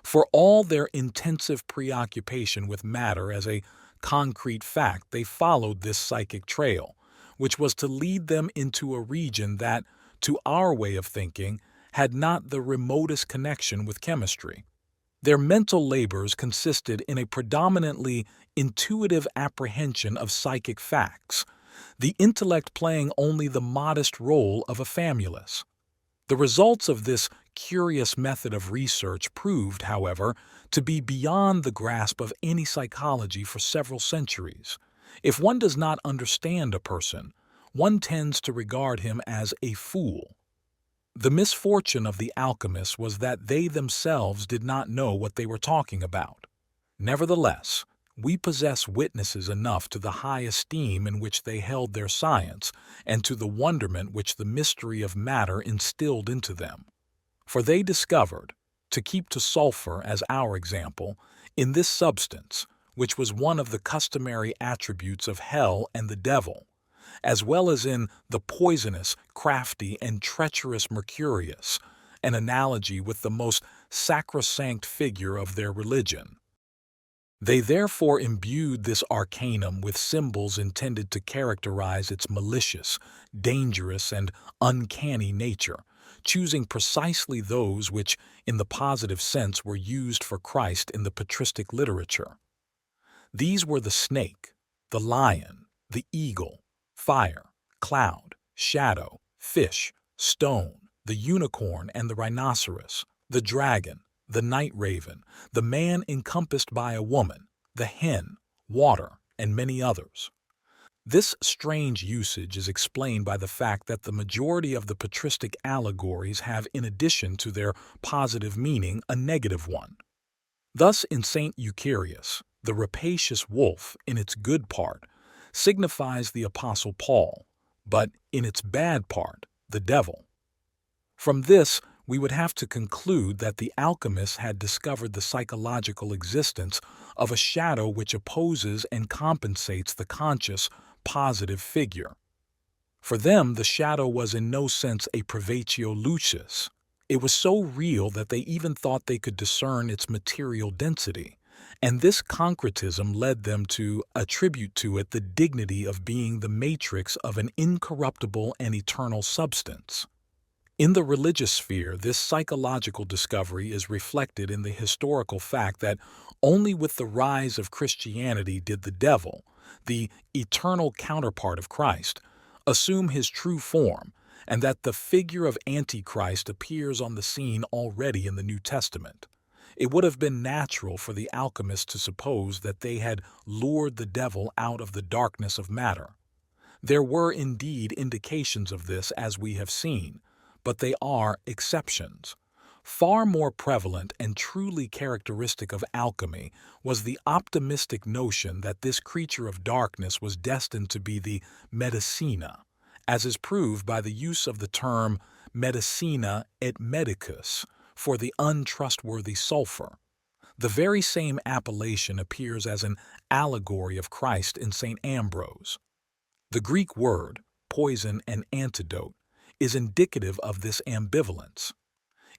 For all their intensive preoccupation with matter as a concrete fact, they followed this psychic trail, which was to lead them into a region that, to our way of thinking, had not the remotest connection with chemistry. Their mental labors consisted in a predominantly intuitive apprehension of psychic facts, the intellect playing only the modest role of a famulus. The results of this curious method of research proved, however, to be beyond the grasp of any psychology for several centuries. If one does not understand a person, one tends to regard him as a fool. The misfortune of the alchemists was that they themselves did not know what they were talking about. Nevertheless, we possess witnesses enough to the high esteem in which they held their science and to the wonderment which the mystery of matter instilled into them. For they discovered, to keep to sulphur as our example, in this substance, which was one of the customary attributes of hell and the devil, as well as in the poisonous, crafty, and treacherous Mercurius, an analogy with the most sacrosanct figure of their religion. They therefore imbued this arcanum with symbols intended to characterize its malicious, dangerous, and uncanny nature, choosing precisely those which, in the positive sense, were used for Christ in the patristic literature. These were the snake, the lion, the eagle, fire, cloud, shadow, fish, stone, the unicorn and the rhinoceros, the dragon, the night raven, the man encompassed by a woman, the hen, water, and many others. This strange usage is explained by the fact that the majority of the patristic allegories have, in addition to their positive meaning, a negative one. Thus, in St. Eucherius, the rapacious wolf, in its good part, signifies the Apostle Paul, but in its bad part, the devil. From this, we would have to conclude that the alchemists had discovered the psychological existence of a shadow which opposes and compensates the conscious, positive figure. For them, the shadow was in no sense a privatio lucis. It was so real that they even thought they could discern its material density, and this concretism led them to attribute to it the dignity of being the matrix of an incorruptible and eternal substance. In the religious sphere, this psychological discovery is reflected in the historical fact that only with the rise of Christianity did the devil, the eternal counterpart of Christ, assume his true form, and that the figure of Antichrist appears on the scene already in the New Testament. It would have been natural for the alchemists to suppose that they had lured the devil out of the darkness of matter. There were indeed indications of this, as we have seen, but they are exceptions. Far more prevalent and truly characteristic of alchemy was the optimistic notion that this creature of darkness was destined to be the medicina, as is proved by the use of the term medicina et medicus for the untrustworthy sulphur. The very same appellation appears as an allegory of Christ in St. Ambrose. The Greek word, poison and antidote, is indicative of this ambivalence.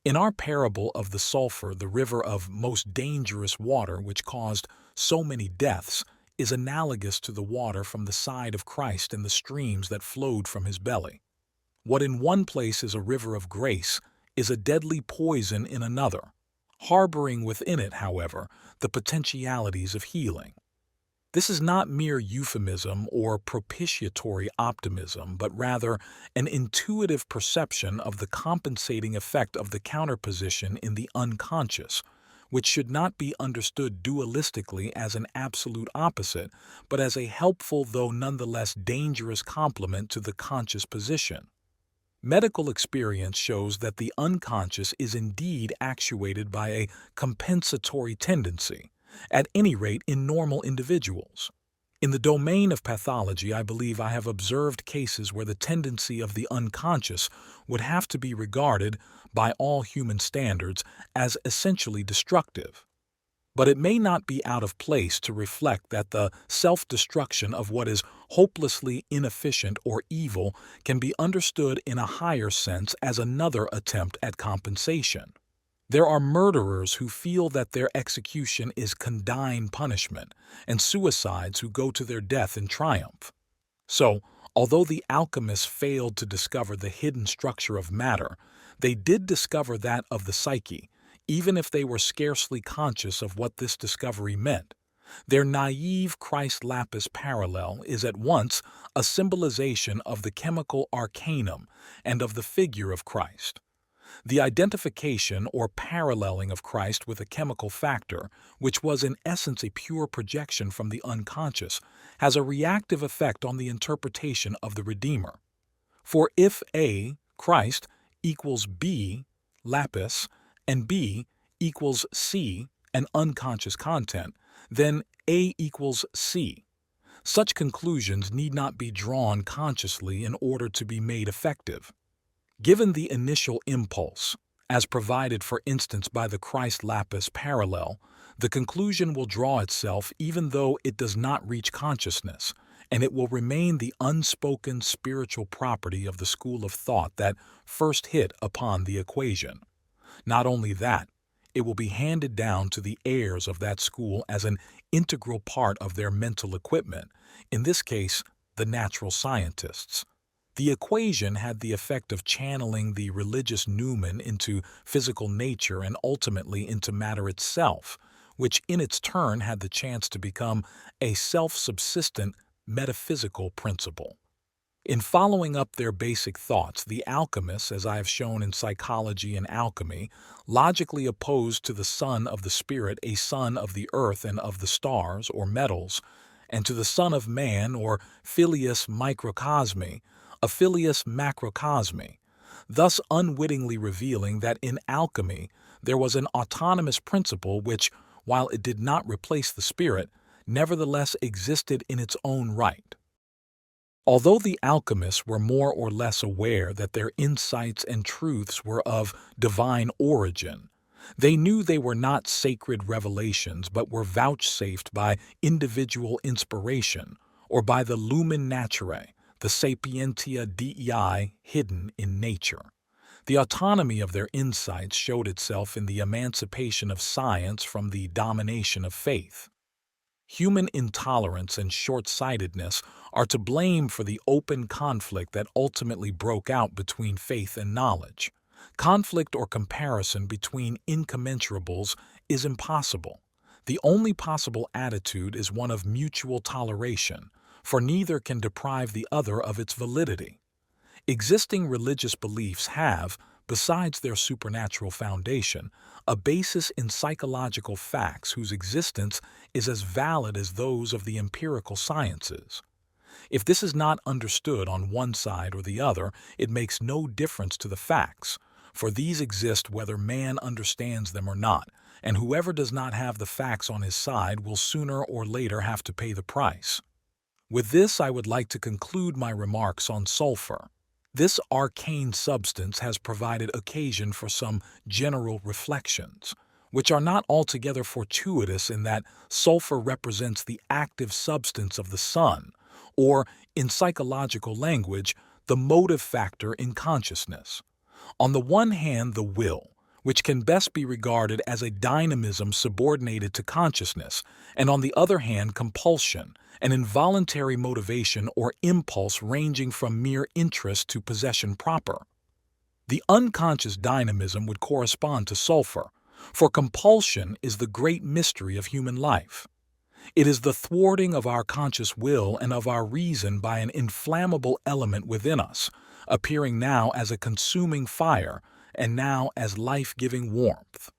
In our parable of the sulphur, the river of most dangerous water which caused so many deaths is analogous to the water from the side of Christ and the streams that flowed from his belly. What in one place is a river of grace is a deadly poison in another, harboring within it, however, the potentialities of healing. This is not mere euphemism or propitiatory optimism, but rather an intuitive perception of the compensating effect of the counterposition in the unconscious, which should not be understood dualistically as an absolute opposite, but as a helpful though nonetheless dangerous complement to the conscious position. Medical experience shows that the unconscious is indeed actuated by a compensatory tendency, at any rate in normal individuals. In the domain of pathology, I believe I have observed cases where the tendency of the unconscious would have to be regarded, by all human standards, as essentially destructive. But it may not be out of place to reflect that the self-destruction of what is hopelessly inefficient or evil can be understood in a higher sense as another attempt at compensation. There are murderers who feel that their execution is condign punishment, and suicides who go to their death in triumph. So, although the alchemists failed to discover the hidden structure of matter, they did discover that of the psyche, even if they were scarcely conscious of what this discovery meant. Their naive Christ lapis parallel is at once a symbolization of the chemical arcanum and of the figure of Christ. The identification or paralleling of Christ with a chemical factor, which was in essence a pure projection from the unconscious, has a reactive effect on the interpretation of the Redeemer. For if A, Christ, equals B, lapis, and B equals C, an unconscious content, then A equals C. Such conclusions need not be drawn consciously in order to be made effective. Given the initial impulse, as provided for instance by the Christ lapis parallel, the conclusion will draw itself even though it does not reach consciousness, and it will remain the unspoken spiritual property of the school of thought that first hit upon the equation. Not only that, it will be handed down to the heirs of that school as an integral part of their mental equipment, in this case, the natural scientists. The equation had the effect of channeling the religious noumen into physical nature and ultimately into matter itself, which in its turn had the chance to become a self-subsistent metaphysical principle. In following up their basic thoughts, the alchemists, as I have shown in Psychology and Alchemy, logically opposed to the son of the spirit a son of the earth and of the stars, or metals, and to the son of man, or filius microcosmi, a filius macrocosmi, thus unwittingly revealing that in alchemy there was an autonomous principle which, while it did not replace the spirit, nevertheless existed in its own right. Although the alchemists were more or less aware that their insights and truths were of divine origin, they knew they were not sacred revelations but were vouchsafed by individual inspiration or by the lumen naturae, the sapientia dei hidden in nature. The autonomy of their insights showed itself in the emancipation of science from the domination of faith. Human intolerance and short-sightedness are to blame for the open conflict that ultimately broke out between faith and knowledge. Conflict or comparison between incommensurables is impossible. The only possible attitude is one of mutual toleration, for neither can deprive the other of its validity. Existing religious beliefs have, besides their supernatural foundation, a basis in psychological facts whose existence is as valid as those of the empirical sciences. If this is not understood on one side or the other, it makes no difference to the facts, for these exist whether man understands them or not, and whoever does not have the facts on his side will sooner or later have to pay the price. With this, I would like to conclude my remarks on sulfur. This arcane substance has provided occasion for some general reflections, which are not altogether fortuitous in that sulfur represents the active substance of the sun, or, in psychological language, the motive factor in consciousness. On the one hand, the will, which can best be regarded as a dynamism subordinated to consciousness, and on the other hand, compulsion, an involuntary motivation or impulse ranging from mere interest to possession proper. The unconscious dynamism would correspond to sulfur, for compulsion is the great mystery of human life. It is the thwarting of our conscious will and of our reason by an inflammable element within us, appearing now as a consuming fire and now as life-giving warmth.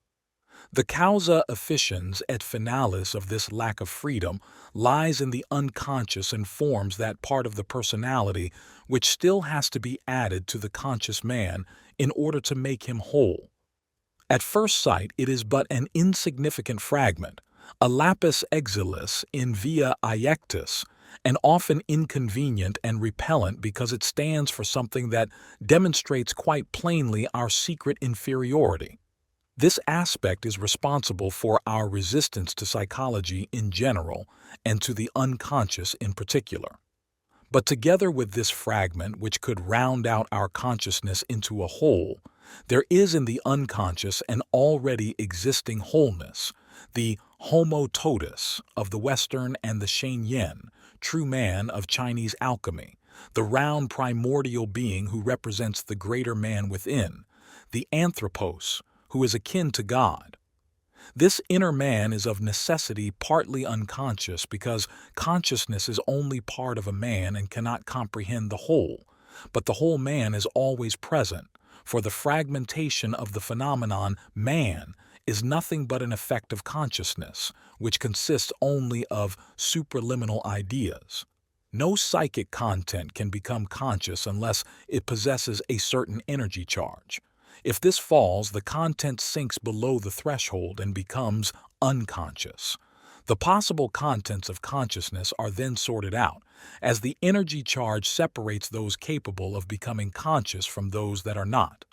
The causa efficiens et finalis of this lack of freedom lies in the unconscious and forms that part of the personality which still has to be added to the conscious man in order to make him whole. At first sight, it is but an insignificant fragment, a lapis exilis in via iectus, and often inconvenient and repellent because it stands for something that demonstrates quite plainly our secret inferiority. This aspect is responsible for our resistance to psychology in general and to the unconscious in particular. But together with this fragment, which could round out our consciousness into a whole, there is in the unconscious an already existing wholeness, the homo totus of the Western and the shen yen, true man of Chinese alchemy, the round primordial being who represents the greater man within, the anthropos, who is akin to God. This inner man is of necessity partly unconscious because consciousness is only part of a man and cannot comprehend the whole, but the whole man is always present, for the fragmentation of the phenomenon man is nothing but an effect of consciousness, which consists only of supraliminal ideas. No psychic content can become conscious unless it possesses a certain energy charge. If this falls, the content sinks below the threshold and becomes unconscious. The possible contents of consciousness are then sorted out, as the energy charge separates those capable of becoming conscious from those that are not.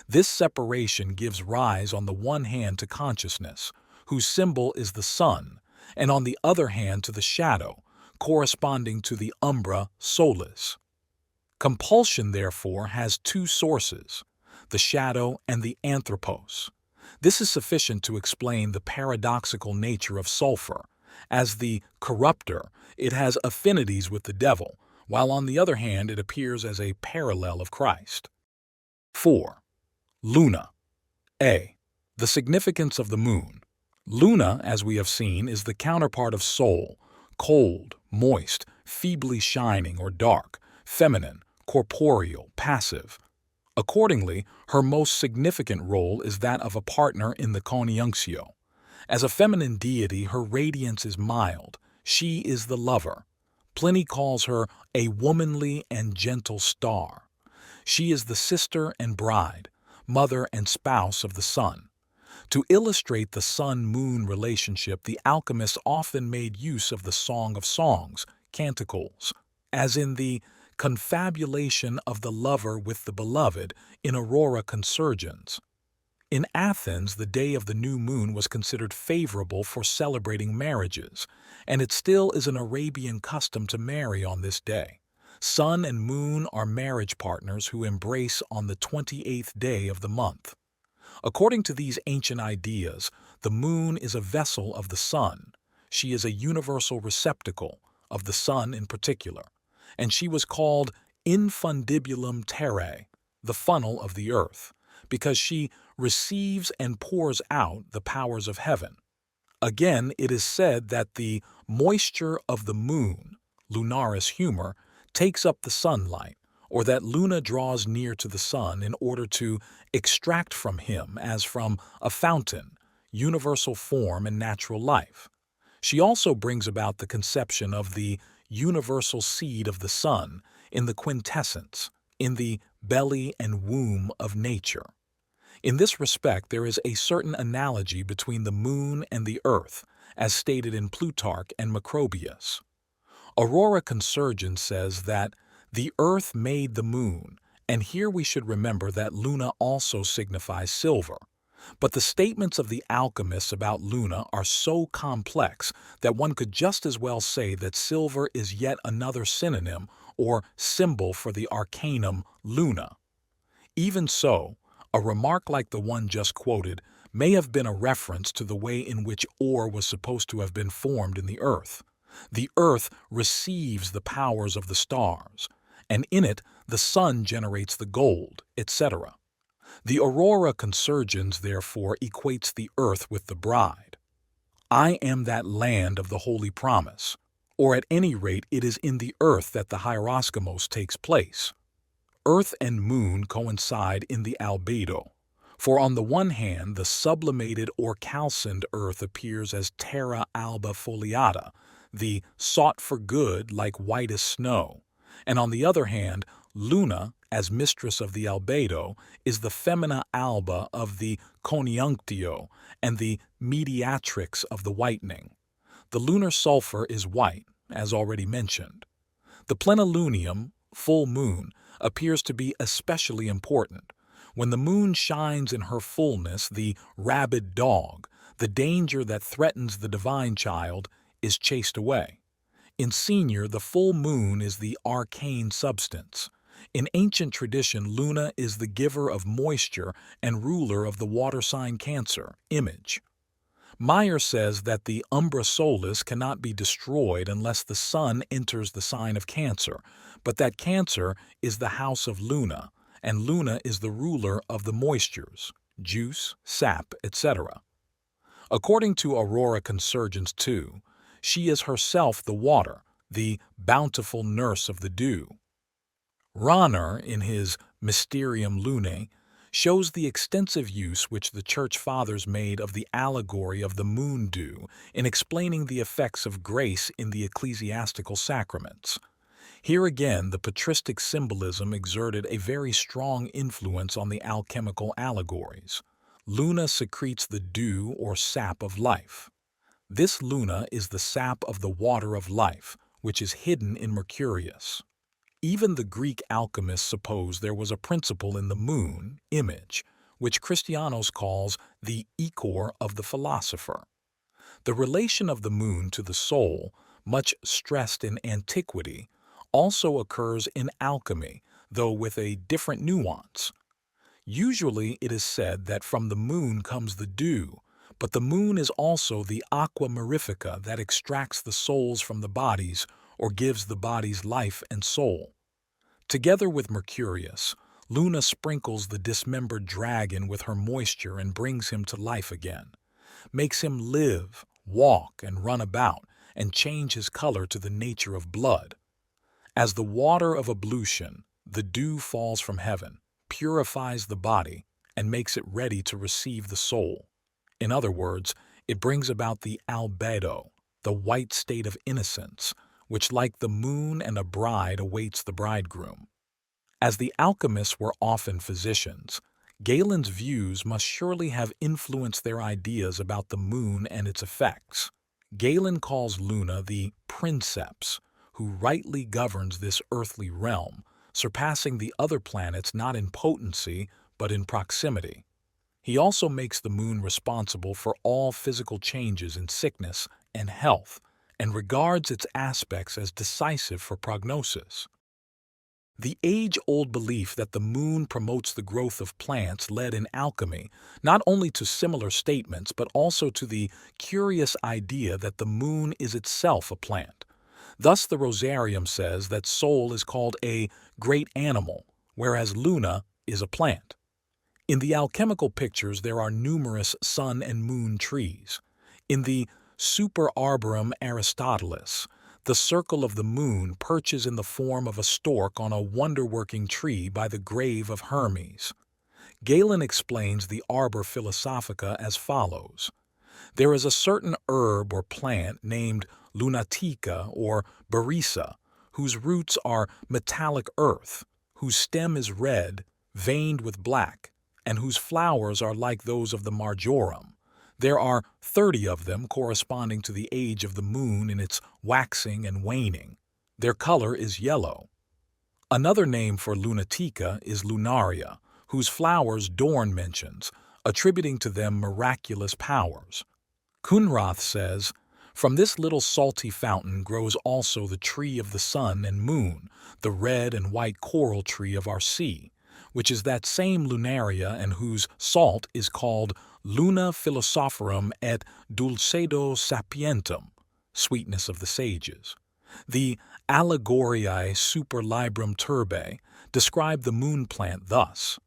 This separation gives rise on the one hand to consciousness, whose symbol is the sun, and on the other hand to the shadow, corresponding to the umbra solis. Compulsion, therefore, has two sources, the shadow and the anthropos. This is sufficient to explain the paradoxical nature of sulfur. As the corrupter, it has affinities with the devil, while on the other hand it appears as a parallel of Christ. 4. Luna. A. The significance of the moon. Luna, as we have seen, is the counterpart of Sol, cold, moist, feebly shining or dark, feminine, corporeal, passive. Accordingly, her most significant role is that of a partner in the CONIUNCTIO. As a feminine deity, her radiance is mild. She is the lover. Pliny calls her a womanly and gentle star. She is the sister and bride, mother and spouse of the sun. To illustrate the sun-moon relationship, the alchemists often made use of the Song of Songs, canticles. as in the confabulation of the lover with the beloved in Aurora Consurgens. In Athens, the day of the new moon was considered favorable for celebrating marriages, and it still is an Arabian custom to marry on this day. Sun and moon are marriage partners who embrace on the 28th day of the month. According to these ancient ideas, the moon is a vessel of the sun. She is a universal receptacle of the sun in particular, and she was called infundibulum terrae, the funnel of the earth, because she receives and pours out the powers of heaven. Again, it is said that the moisture of the moon, lunaris humor, takes up the sunlight, or that Luna draws near to the sun in order to extract from him, as from a fountain, universal form and natural life. She also brings about the conception of the universal seed of the sun in the quintessence, in the belly and womb of nature. In this respect, there is a certain analogy between the moon and the earth, as stated in Plutarch and Macrobius. Aurora Consurgens says that the earth made the moon, and here we should remember that Luna also signifies silver. But the statements of the alchemists about Luna are so complex that one could just as well say that silver is yet another synonym or symbol for the arcanum Luna. Even so, a remark like the one just quoted may have been a reference to the way in which ore was supposed to have been formed in the earth. The earth receives the powers of the stars, and in it the sun generates the gold, etc. The Aurora Consurgens therefore equates the earth with the bride. I am that land of the holy promise, or at any rate it is in the earth that the hieroskimos takes place. Earth and moon coincide in the albedo, for on the one hand the sublimated or calcined earth appears as terra alba foliata, the sought for good like white as snow, and on the other hand Luna, as mistress of the albedo, is the femina alba of the CONIUNCTIO and the mediatrix of the whitening. The lunar sulphur is white, as already mentioned. The plenilunium, full moon, appears to be especially important. When the moon shines in her fullness, the rabid dog, the danger that threatens the divine child, is chased away. In senior, the full moon is the arcane substance. In ancient tradition, Luna is the giver of moisture and ruler of the water sign Cancer, image. Meyer says that the umbra solis cannot be destroyed unless the sun enters the sign of Cancer, but that Cancer is the house of Luna, and Luna is the ruler of the moistures, juice, sap, etc. According to Aurora Consurgens too, she is herself the water, the bountiful nurse of the dew. Rahner, in his Mysterium Lunae, shows the extensive use which the Church Fathers made of the allegory of the moon dew in explaining the effects of grace in the ecclesiastical sacraments. Here again, the patristic symbolism exerted a very strong influence on the alchemical allegories. Luna secretes the dew or sap of life. This Luna is the sap of the water of life, which is hidden in Mercurius. Even the Greek alchemists supposed there was a principle in the moon, image, which Christianos calls the ichor of the philosopher. The relation of the moon to the soul, much stressed in antiquity, also occurs in alchemy, though with a different nuance. Usually it is said that from the moon comes the dew, but the moon is also the aqua mirifica that extracts the souls from the bodies or gives the bodies life and soul. Together with Mercurius, Luna sprinkles the dismembered dragon with her moisture and brings him to life again, makes him live, walk, and run about, and change his color to the nature of blood. As the water of ablution, the dew falls from heaven, purifies the body, and makes it ready to receive the soul. In other words, it brings about the albedo, the white state of innocence, which like the moon and a bride awaits the bridegroom. As the alchemists were often physicians, Galen's views must surely have influenced their ideas about the moon and its effects. Galen calls Luna the princeps, who rightly governs this earthly realm, surpassing the other planets not in potency but in proximity. He also makes the moon responsible for all physical changes in sickness and health, and regards its aspects as decisive for prognosis. The age-old belief that the moon promotes the growth of plants led in alchemy not only to similar statements but also to the curious idea that the moon is itself a plant. Thus the Rosarium says that Sol is called a great animal, whereas Luna is a plant. In the alchemical pictures there are numerous sun and moon trees. In the Super Arboretum Aristotelis, the circle of the moon perches in the form of a stork on a wonder-working tree by the grave of Hermes. Galen explains the Arbor Philosophica as follows. There is a certain herb or plant named lunatica or barisa, whose roots are metallic earth, whose stem is red, veined with black, and whose flowers are like those of the marjoram. There are 30 of them corresponding to the age of the moon in its waxing and waning. Their color is yellow. Another name for lunatica is lunaria, whose flowers Dorn mentions, attributing to them miraculous powers. Kunrath says, "From this little salty fountain grows also the tree of the sun and moon, the red and white coral tree of our sea, which is that same lunaria and whose salt is called Luna Philosophorum et Dulcedo Sapientum, sweetness of the sages." The Allegoriae Super Librum Turbe describe the moon plant thus.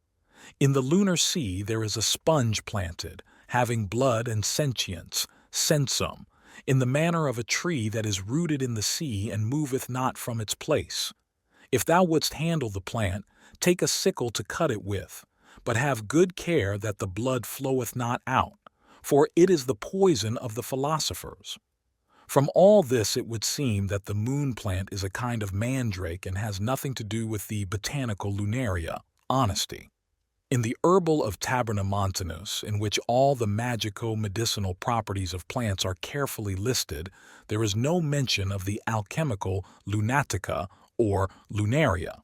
In the lunar sea there is a sponge planted, having blood and sentience, sensum, in the manner of a tree that is rooted in the sea and moveth not from its place. If thou wouldst handle the plant, take a sickle to cut it with, but have good care that the blood floweth not out, for it is the poison of the philosophers. From all this it would seem that the moon plant is a kind of mandrake and has nothing to do with the botanical lunaria, honesty. In the Herbal of Tabernamontanus, in which all the magico-medicinal properties of plants are carefully listed, there is no mention of the alchemical lunatica or lunaria.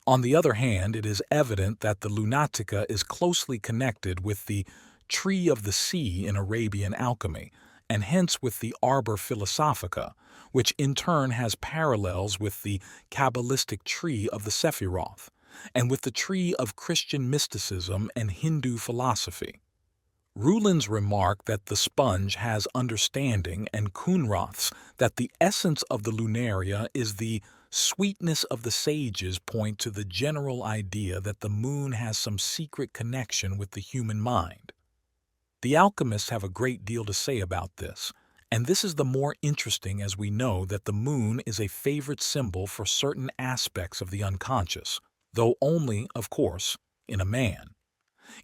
On the other hand, it is evident that the lunatica is closely connected with the tree of the sea in Arabian alchemy, and hence with the Arbor Philosophica, which in turn has parallels with the Kabbalistic tree of the Sephiroth, and with the tree of Christian mysticism and Hindu philosophy. Ruhlen's remark that the sponge has understanding and Kunrath's that the essence of the lunaria is the sweetness of the sages point to the general idea that the moon has some secret connection with the human mind. The alchemists have a great deal to say about this, and this is the more interesting as we know that the moon is a favorite symbol for certain aspects of the unconscious, though only, of course, in a man.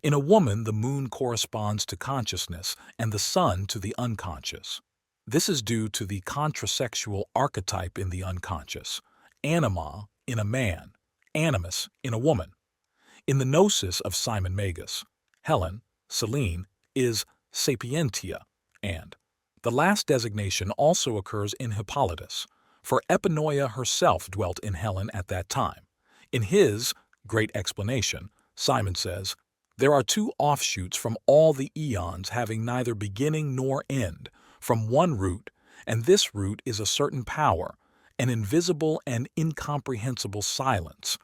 In a woman, the moon corresponds to consciousness and the sun to the unconscious. This is due to the contrasexual archetype in the unconscious, anima in a man, animus in a woman. In the Gnosis of Simon Magus, Helen, Selene, is sapientia, and the last designation also occurs in Hippolytus, for Epinoia herself dwelt in Helen at that time. In his Great Explanation, Simon says, "There are two offshoots from all the eons having neither beginning nor end, from one root, and this root is a certain power, an invisible and incomprehensible silence.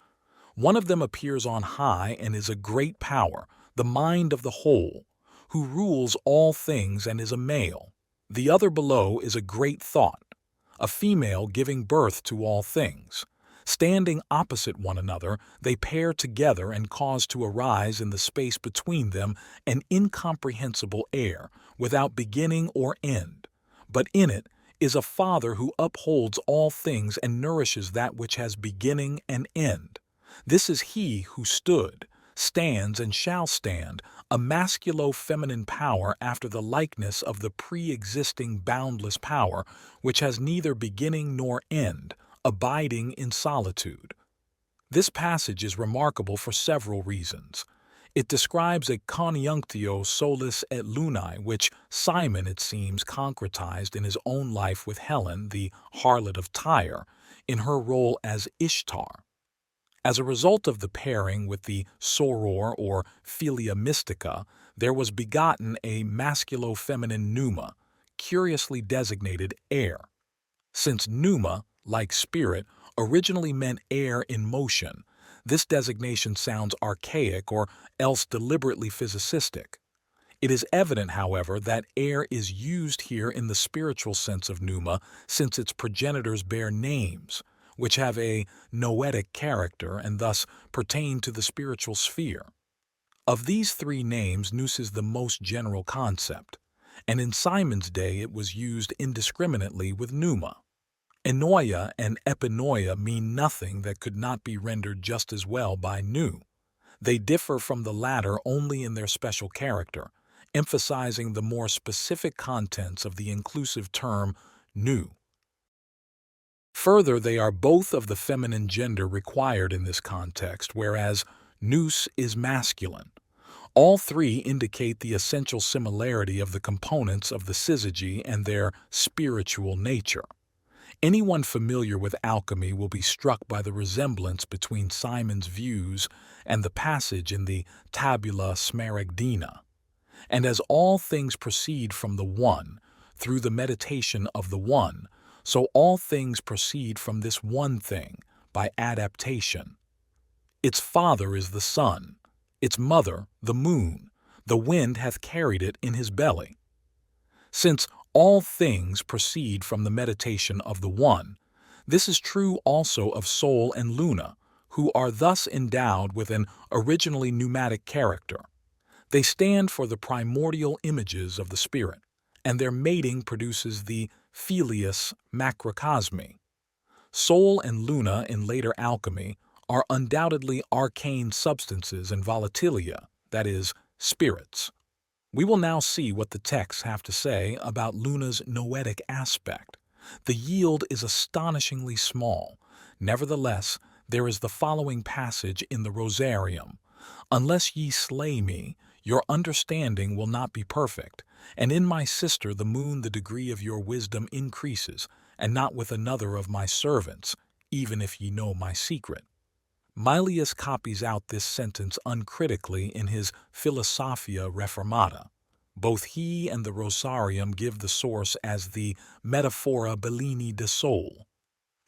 One of them appears on high and is a great power, the mind of the whole, who rules all things and is a male. The other below is a great thought, a female giving birth to all things. Standing opposite one another, they pair together and cause to arise in the space between them an incomprehensible air, without beginning or end. But in it is a Father who upholds all things and nourishes that which has beginning and end. This is He who stood, stands, and shall stand, a masculo-feminine power after the likeness of the pre-existing boundless power, which has neither beginning nor end, abiding in solitude." This passage is remarkable for several reasons. It describes a CONIUNCTIO solis et lunae, which Simon, it seems, concretized in his own life with Helen, the harlot of Tyre, in her role as Ishtar. As a result of the pairing with the soror or philia mystica, there was begotten a masculo-feminine pneuma, curiously designated air. Since pneuma, like spirit, originally meant air in motion, this designation sounds archaic or else deliberately physicistic. It is evident, however, that air is used here in the spiritual sense of pneuma, since its progenitors bear names, which have a noetic character and thus pertain to the spiritual sphere. Of these three names, nous is the most general concept, and in Simon's day it was used indiscriminately with pneuma. Enoia and epinoia mean nothing that could not be rendered just as well by nous. They differ from the latter only in their special character, emphasizing the more specific contents of the inclusive term nous. Further, they are both of the feminine gender required in this context, whereas nous is masculine. All three indicate the essential similarity of the components of the syzygy and their spiritual nature. Anyone familiar with alchemy will be struck by the resemblance between Simon's views and the passage in the Tabula Smaragdina. And as all things proceed from the One, through the meditation of the One, so all things proceed from this one thing, by adaptation. Its father is the sun, its mother the moon, the wind hath carried it in his belly. Since all things proceed from the meditation of the One, this is true also of Sol and Luna, who are thus endowed with an originally pneumatic character. They stand for the primordial images of the spirit, and their mating produces the filius macrocosmi. Sol and Luna in later alchemy are undoubtedly arcane substances and volatilia, that is, spirits. We will now see what the texts have to say about Luna's noetic aspect. The yield is astonishingly small. Nevertheless, there is the following passage in the Rosarium: "Unless ye slay me, your understanding will not be perfect, and in my sister the moon the degree of your wisdom increases, and not with another of my servants, even if ye know my secret." Mylius copies out this sentence uncritically in his Philosophia Reformata. Both he and the Rosarium give the source as the Metaphora Bellini de Sol.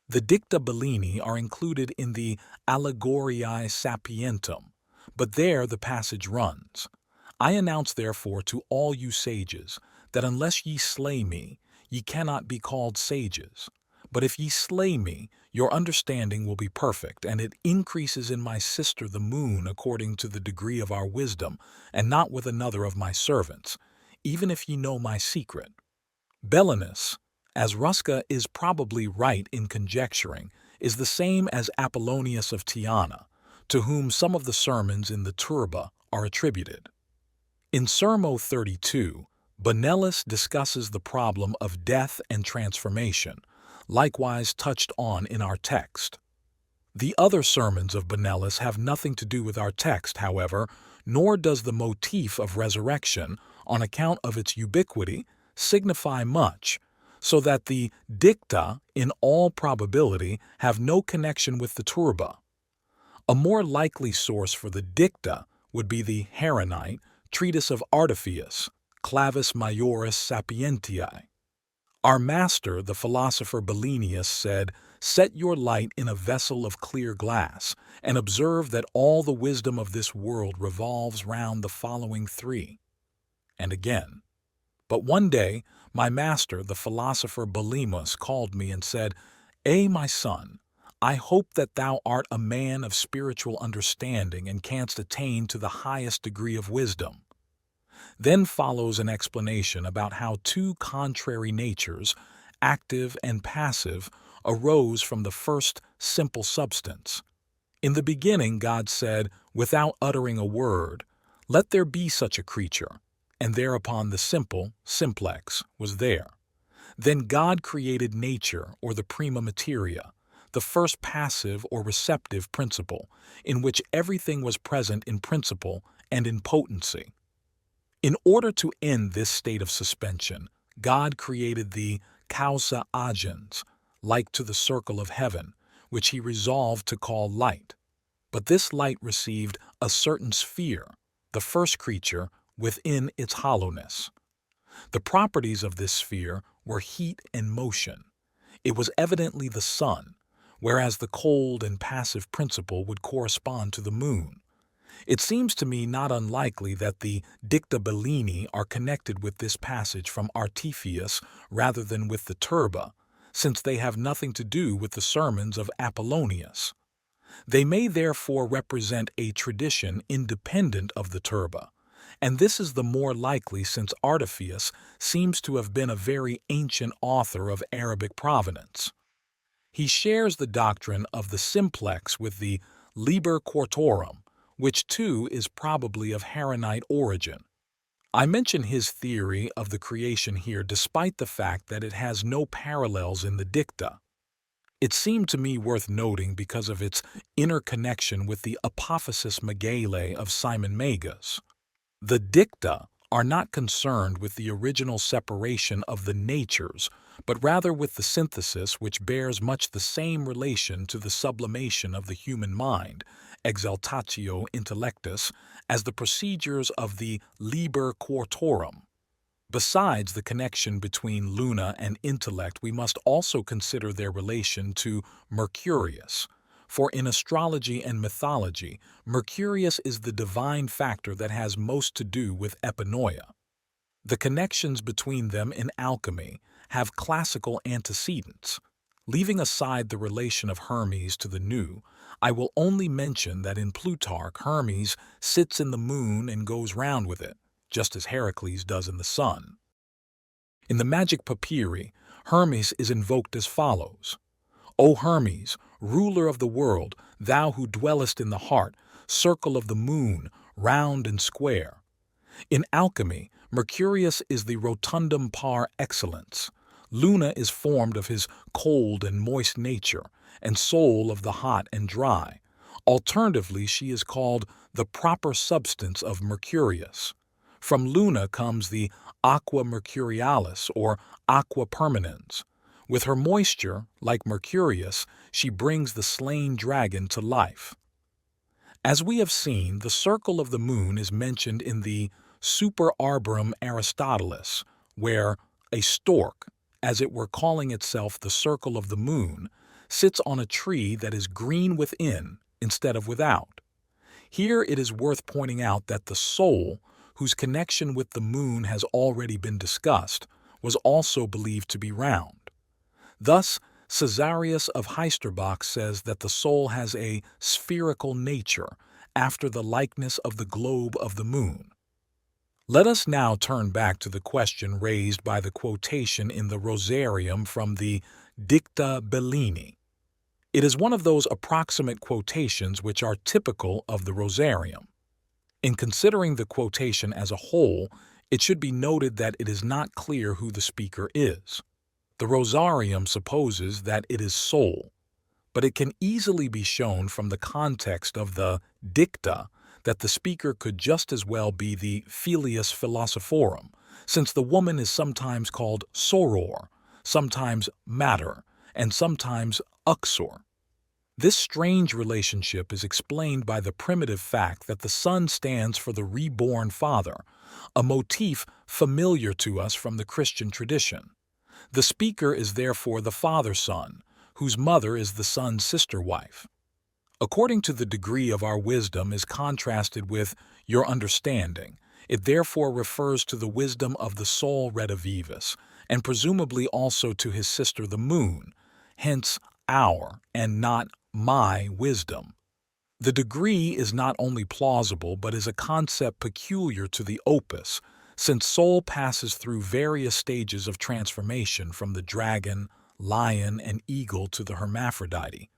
The Dicta Bellini are included in the Allegoriae Sapientum, but there the passage runs: "I announce therefore to all you sages, that unless ye slay me, ye cannot be called sages. But if ye slay me, your understanding will be perfect, and it increases in my sister the moon according to the degree of our wisdom, and not with another of my servants, even if ye know my secret." Bellinus, as Rusca is probably right in conjecturing, is the same as Apollonius of Tyana, to whom some of the sermons in the Turba are attributed. In Sermo 32, Bonellus discusses the problem of death and transformation, likewise touched on in our text. The other sermons of Bonellus have nothing to do with our text, however, nor does the motif of resurrection, on account of its ubiquity, signify much, so that the dicta, in all probability, have no connection with the Turba. A more likely source for the dicta would be the Heronite treatise of Artefius, Clavis Majoris Sapientiae. Our master, the philosopher Bellinius, said, "Set your light in a vessel of clear glass, and observe that all the wisdom of this world revolves round the following three." And again, "But one day my master, the philosopher Bellimus, called me and said, 'My son, I hope that thou art a man of spiritual understanding and canst attain to the highest degree of wisdom.'" Then follows an explanation about how two contrary natures, active and passive, arose from the first simple substance. In the beginning God said, without uttering a word, "Let there be such a creature," and thereupon the simple, simplex, was there. Then God created nature, or the prima materia, the first passive or receptive principle, in which everything was present in principle and in potency. In order to end this state of suspension, God created the causa agens, like to the circle of heaven, which he resolved to call light. But this light received a certain sphere, the first creature, within its hollowness. The properties of this sphere were heat and motion. It was evidently the sun, whereas the cold and passive principle would correspond to the moon. It seems to me not unlikely that the Dicta Bellini are connected with this passage from Artephius rather than with the Turba, since they have nothing to do with the sermons of Apollonius. They may therefore represent a tradition independent of the Turba, and this is the more likely since Artephius seems to have been a very ancient author of Arabic provenance. He shares the doctrine of the simplex with the Liber Quartorum, which too is probably of Haranite origin. I mention his theory of the creation here despite the fact that it has no parallels in the Dicta. It seemed to me worth noting because of its interconnection with the Apophasis Megale of Simon Magus. The Dicta are not concerned with the original separation of the natures, but rather with the synthesis which bears much the same relation to the sublimation of the human mind, exaltatio intellectus, as the procedures of the Liber Quartorum. Besides the connection between Luna and intellect, we must also consider their relation to Mercurius. For in astrology and mythology, Mercurius is the divine factor that has most to do with epinoia. The connections between them in alchemy have classical antecedents. Leaving aside the relation of Hermes to the new, I will only mention that in Plutarch, Hermes sits in the moon and goes round with it, just as Heracles does in the sun. In the Magic Papyri, Hermes is invoked as follows: O Hermes, ruler of the world, thou who dwellest in the heart, circle of the moon, round and square. In alchemy, Mercurius is the rotundum par excellence. Luna is formed of his cold and moist nature, and Sol of the hot and dry. Alternatively, she is called the proper substance of Mercurius. From Luna comes the aqua mercurialis, or aqua permanens. With her moisture, like Mercurius, she brings the slain dragon to life. As we have seen, the circle of the moon is mentioned in the Super Arbrum Aristotelis, where a stork, as it were calling itself the circle of the moon, sits on a tree that is green within instead of without. Here it is worth pointing out that the soul, whose connection with the moon has already been discussed, was also believed to be round. Thus, Caesarius of Heisterbach says that the soul has a spherical nature after the likeness of the globe of the moon. Let us now turn back to the question raised by the quotation in the Rosarium from the Dicta Bellini. It is one of those approximate quotations which are typical of the Rosarium. In considering the quotation as a whole, it should be noted that it is not clear who the speaker is. The Rosarium supposes that it is Sol, but it can easily be shown from the context of the Dicta that the speaker could just as well be the Filius Philosophorum, since the woman is sometimes called Soror, sometimes Mater, and sometimes Uxor. This strange relationship is explained by the primitive fact that the sun stands for the reborn father, a motif familiar to us from the Christian tradition. The speaker is therefore the father-son, whose mother is the son's sister-wife. According to the degree of our wisdom is contrasted with your understanding, it therefore refers to the wisdom of the Sol Redivivus, and presumably also to his sister the moon, hence our and not my wisdom. The degree is not only plausible but is a concept peculiar to the opus, since Sol passes through various stages of transformation from the dragon, lion, and eagle to the hermaphrodite.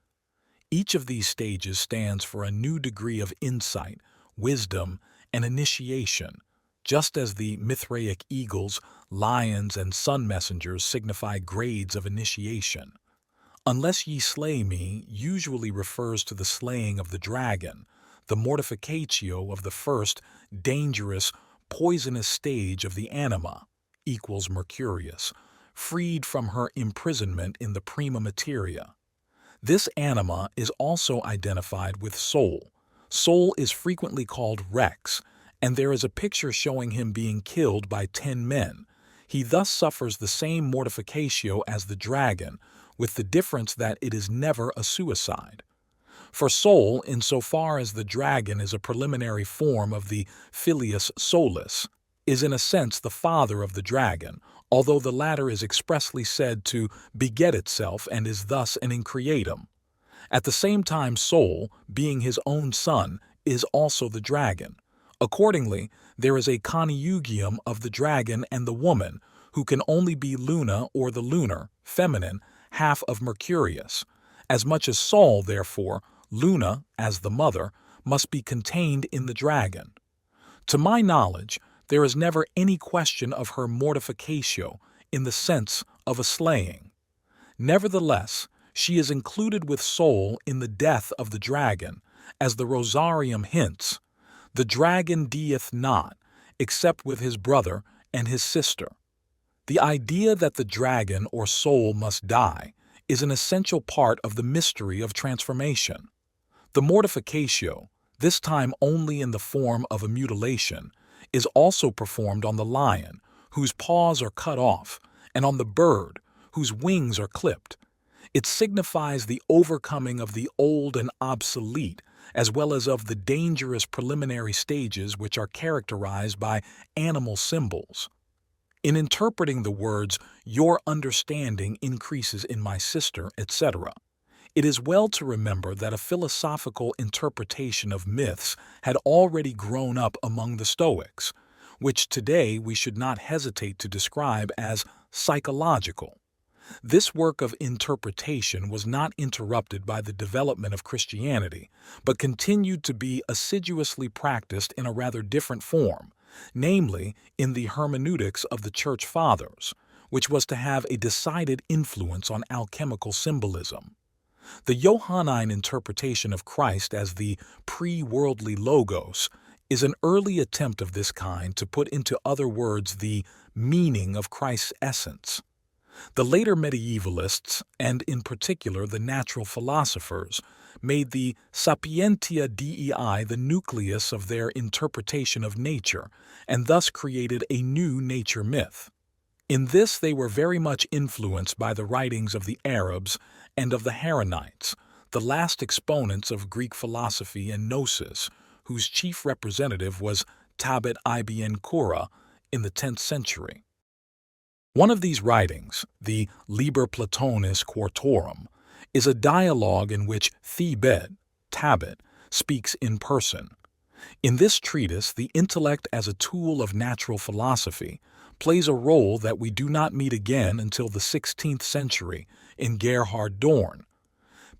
Each of these stages stands for a new degree of insight, wisdom, and initiation, just as the Mithraic eagles, lions, and sun messengers signify grades of initiation. Unless ye slay me usually refers to the slaying of the dragon, the mortificatio of the first, dangerous, poisonous stage of the anima, equals Mercurius, freed from her imprisonment in the prima materia. This anima is also identified with soul. Soul is frequently called Rex, and there is a picture showing him being killed by 10 men. He thus suffers the same mortificatio as the dragon, with the difference that it is never a suicide. For soul, insofar as the dragon is a preliminary form of the filius solis, is in a sense the father of the dragon, although the latter is expressly said to beget itself and is thus an increatum. At the same time, soul, being his own son, is also the dragon. Accordingly, there is a conjugium of the dragon and the woman, who can only be Luna or the lunar, feminine, half of Mercurius. As much as Sol, therefore, Luna, as the mother, must be contained in the dragon. To my knowledge, there is never any question of her mortificatio in the sense of a slaying. Nevertheless, she is included with Sol in the death of the dragon, as the Rosarium hints. The dragon dieth not, except with his brother and his sister. The idea that the dragon or soul must die is an essential part of the mystery of transformation. The mortificatio, this time only in the form of a mutilation, is also performed on the lion, whose paws are cut off, and on the bird, whose wings are clipped. It signifies the overcoming of the old and obsolete, as well as of the dangerous preliminary stages which are characterized by animal symbols. In interpreting the words, "Your understanding increases in my sister," etc., it is well to remember that a philosophical interpretation of myths had already grown up among the Stoics, which today we should not hesitate to describe as psychological. This work of interpretation was not interrupted by the development of Christianity, but continued to be assiduously practiced in a rather different form, namely in the hermeneutics of the Church Fathers, which was to have a decided influence on alchemical symbolism. The Johannine interpretation of Christ as the pre-worldly Logos is an early attempt of this kind to put into other words the meaning of Christ's essence. The later medievalists, and in particular the natural philosophers, made the sapientia dei the nucleus of their interpretation of nature, and thus created a new nature myth. In this they were very much influenced by the writings of the Arabs and of the Haranites, the last exponents of Greek philosophy and gnosis, whose chief representative was Tabet Ibn Qura in the 10th century. One of these writings, the Liber Platonis Quartorum, is a dialogue in which Thebet, Tabet, speaks in person. In this treatise, the intellect as a tool of natural philosophy plays a role that we do not meet again until the 16th century in Gerhard Dorn.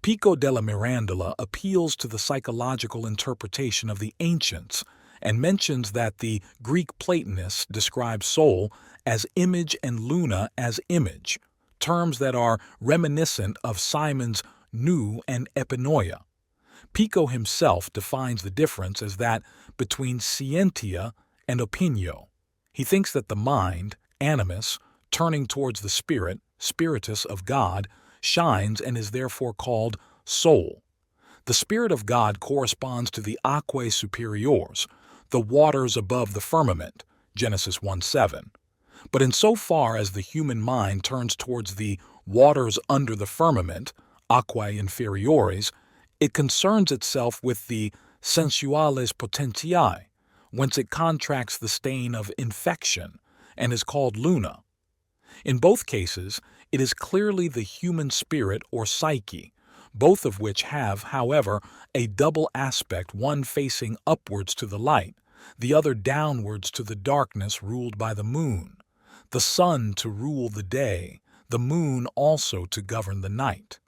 Pico della Mirandola appeals to the psychological interpretation of the ancients and mentions that the Greek Platonists describe soul as image and luna as image, terms that are reminiscent of Simon's nous and epinoia. Pico himself defines the difference as that between scientia and opinio. He thinks that the mind, animus, turning towards the spirit, spiritus of God, shines and is therefore called soul. The Spirit of God corresponds to the aquae superiores, the waters above the firmament, Genesis 1:7. But insofar as the human mind turns towards the waters under the firmament, aquae inferiores, it concerns itself with the sensuales potentiae, whence it contracts the stain of infection, and is called luna. In both cases, it is clearly the human spirit or psyche, both of which have, however, a double aspect, one facing upwards to the light, the other downwards to the darkness ruled by the moon, the sun to rule the day, the moon also to govern the night.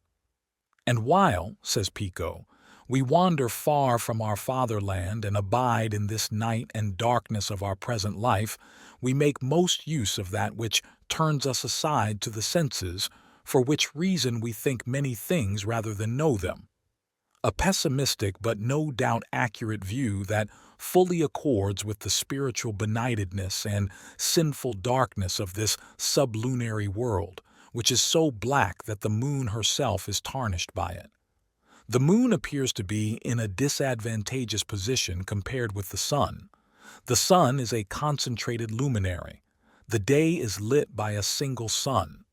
And while, says Pico, we wander far from our fatherland and abide in this night and darkness of our present life, we make most use of that which turns us aside to the senses, for which reason we think many things rather than know them. a pessimistic but no doubt accurate view that fully accords with the spiritual benightedness and sinful darkness of this sublunary world, which is so black that the moon herself is tarnished by it. The moon appears to be in a disadvantageous position compared with the sun. The sun is a concentrated luminary. The day is lit by a single sun.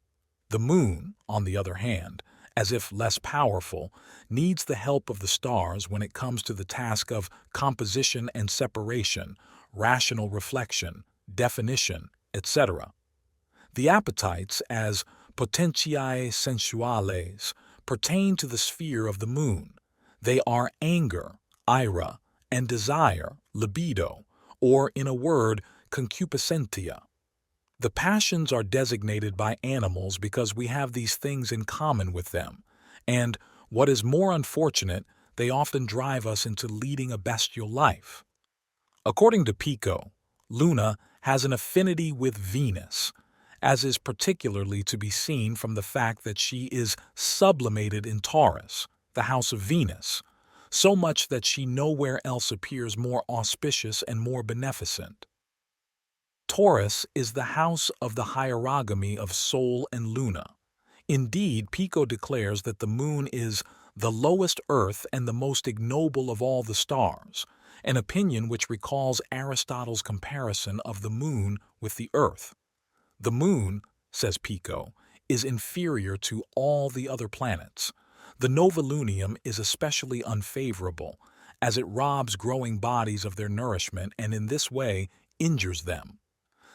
The moon, on the other hand, as if less powerful, needs the help of the stars when it comes to the task of composition and separation, rational reflection, definition, etc. The appetites, as potentiae sensuales, pertain to the sphere of the moon. They are anger, ira, and desire, libido, or, in a word, concupiscentia. The passions are designated by animals because we have these things in common with them, and, what is more unfortunate, they often drive us into leading a bestial life. According to Pico, Luna has an affinity with Venus, as is particularly to be seen from the fact that she is sublimated in Taurus, the house of Venus, so much that she nowhere else appears more auspicious and more beneficent. Taurus is the house of the hierogamy of Sol and Luna. Indeed, Pico declares that the moon is the lowest earth and the most ignoble of all the stars, an opinion which recalls Aristotle's comparison of the moon with the earth. The moon, says Pico, is inferior to all the other planets. The novilunium is especially unfavorable, as it robs growing bodies of their nourishment and in this way injures them.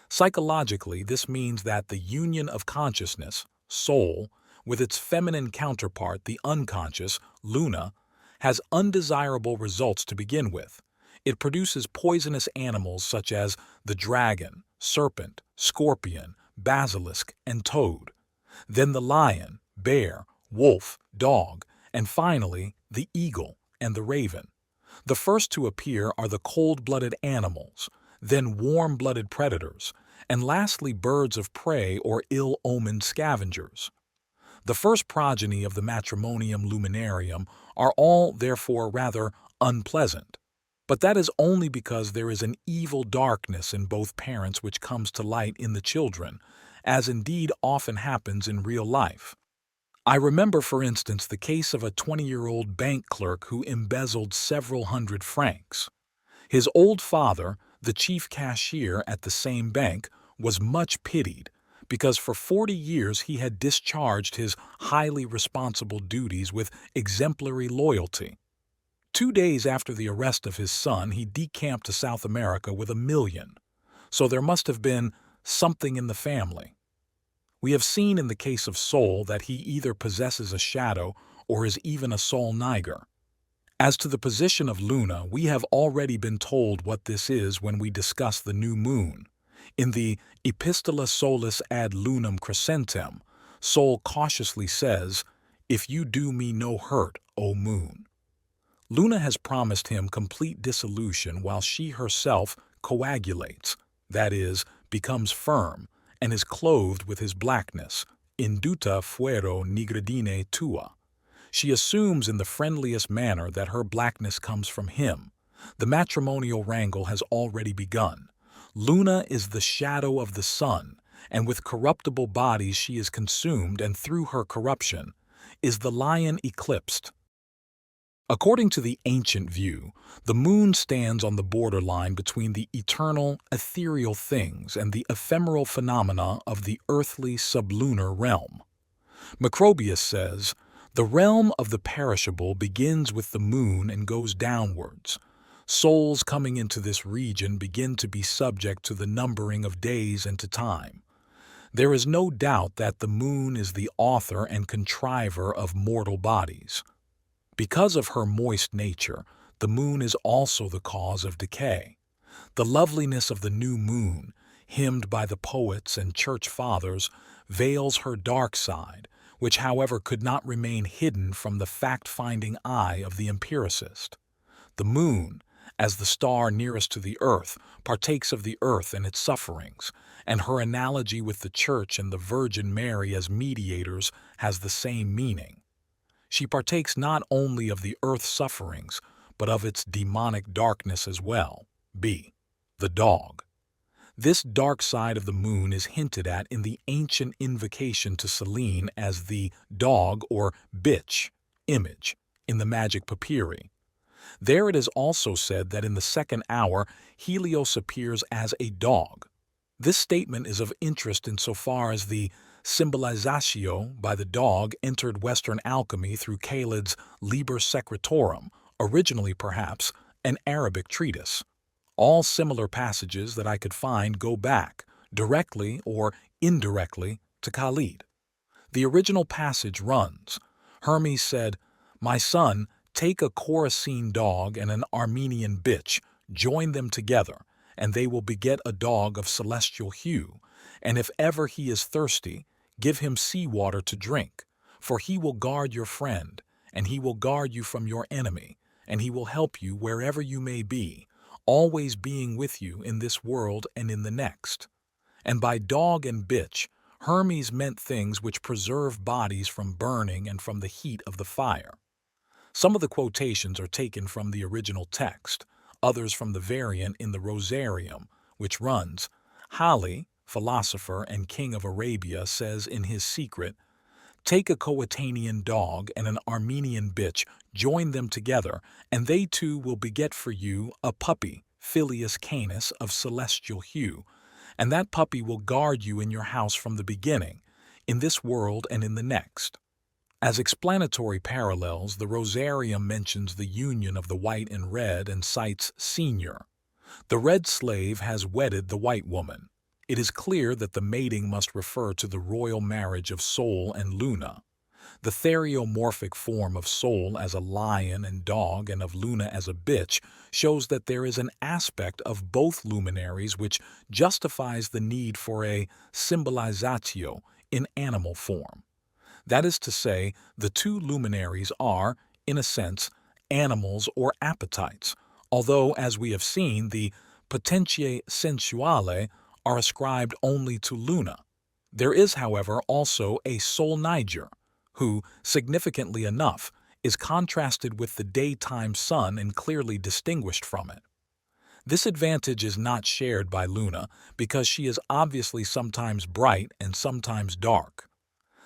Psychologically, this means that the union of consciousness, soul, with its feminine counterpart, the unconscious, Luna, has undesirable results to begin with. It produces poisonous animals such as the dragon, serpent, scorpion, basilisk, and toad. Then the lion, bear, wolf, dog, and finally the eagle and the raven. The first to appear are the cold-blooded animals, then warm-blooded predators, and lastly birds of prey or ill-omened scavengers. The first progeny of the matrimonium luminarium are all, therefore, rather unpleasant. But that is only because there is an evil darkness in both parents which comes to light in the children, as indeed often happens in real life. I remember, for instance, the case of a 20-year-old bank clerk who embezzled several hundred francs. His old father, the chief cashier at the same bank, was much pitied, because for 40 years he had discharged his highly responsible duties with exemplary loyalty. 2 days after the arrest of his son, he decamped to South America with $1 million. So there must have been something in the family. We have seen in the case of Sol that he either possesses a shadow or is even a Sol niger. As to the position of Luna, we have already been told what this is when we discuss the new moon. In the Epistola Solis ad Lunam Crescentem, Sol cautiously says, "If you do me no hurt, O moon." Luna has promised him complete dissolution while she herself coagulates, that is, becomes firm, and is clothed with his blackness, induta fuero nigridine tua. She assumes in the friendliest manner that her blackness comes from him. The matrimonial wrangle has already begun. Luna is the shadow of the sun, and with corruptible bodies she is consumed, and through her corruption is the lion eclipsed. According to the ancient view, the moon stands on the borderline between the eternal, ethereal things and the ephemeral phenomena of the earthly sublunar realm. Macrobius says, "The realm of the perishable begins with the moon and goes downwards. Souls coming into this region begin to be subject to the numbering of days and to time. There is no doubt that the moon is the author and contriver of mortal bodies. Because of her moist nature, the moon is also the cause of decay. The loveliness of the new moon, hymned by the poets and church fathers, veils her dark side, which, however, could not remain hidden from the fact-finding eye of the empiricist. The moon, as the star nearest to the earth, partakes of the earth and its sufferings, and her analogy with the Church and the Virgin Mary as mediators has the same meaning. She partakes not only of the earth's sufferings, but of its demonic darkness as well. B. The dog. This dark side of the moon is hinted at in the ancient invocation to Selene as the dog or bitch image in the magic papyri. There it is also said that in the second hour, Helios appears as a dog. This statement is of interest insofar as the symbolizatio by the dog entered Western alchemy through Khalid's Liber Secretorum, originally perhaps an Arabic treatise. All similar passages that I could find go back, directly or indirectly, to Khalid. The original passage runs, Hermes said, "My son, take a Coracine dog and an Armenian bitch, join them together, and they will beget a dog of celestial hue, and if ever he is thirsty, give him sea water to drink, for he will guard your friend, and he will guard you from your enemy, and he will help you wherever you may be, always being with you in this world and in the next." And by dog and bitch, Hermes meant things which preserve bodies from burning and from the heat of the fire. Some of the quotations are taken from the original text, others from the variant in the Rosarium, which runs, Hali, philosopher and king of Arabia, says in his secret, "Take a Coetanian dog and an Armenian bitch, join them together, and they two will beget for you a puppy, Filius Canis, of celestial hue, and that puppy will guard you in your house from the beginning, in this world and in the next." As explanatory parallels, the Rosarium mentions the union of the white and red and cites senior. The red slave has wedded the white woman. It is clear that the mating must refer to the royal marriage of Sol and Luna. The theriomorphic form of Sol as a lion and dog and of Luna as a bitch shows that there is an aspect of both luminaries which justifies the need for a symbolizatio in animal form. That is to say, the two luminaries are, in a sense, animals or appetites, although, as we have seen, the potentiae sensuale are ascribed only to Luna. There is, however, also a Sol Niger, who, significantly enough, is contrasted with the daytime sun and clearly distinguished from it. This advantage is not shared by Luna because she is obviously sometimes bright and sometimes dark.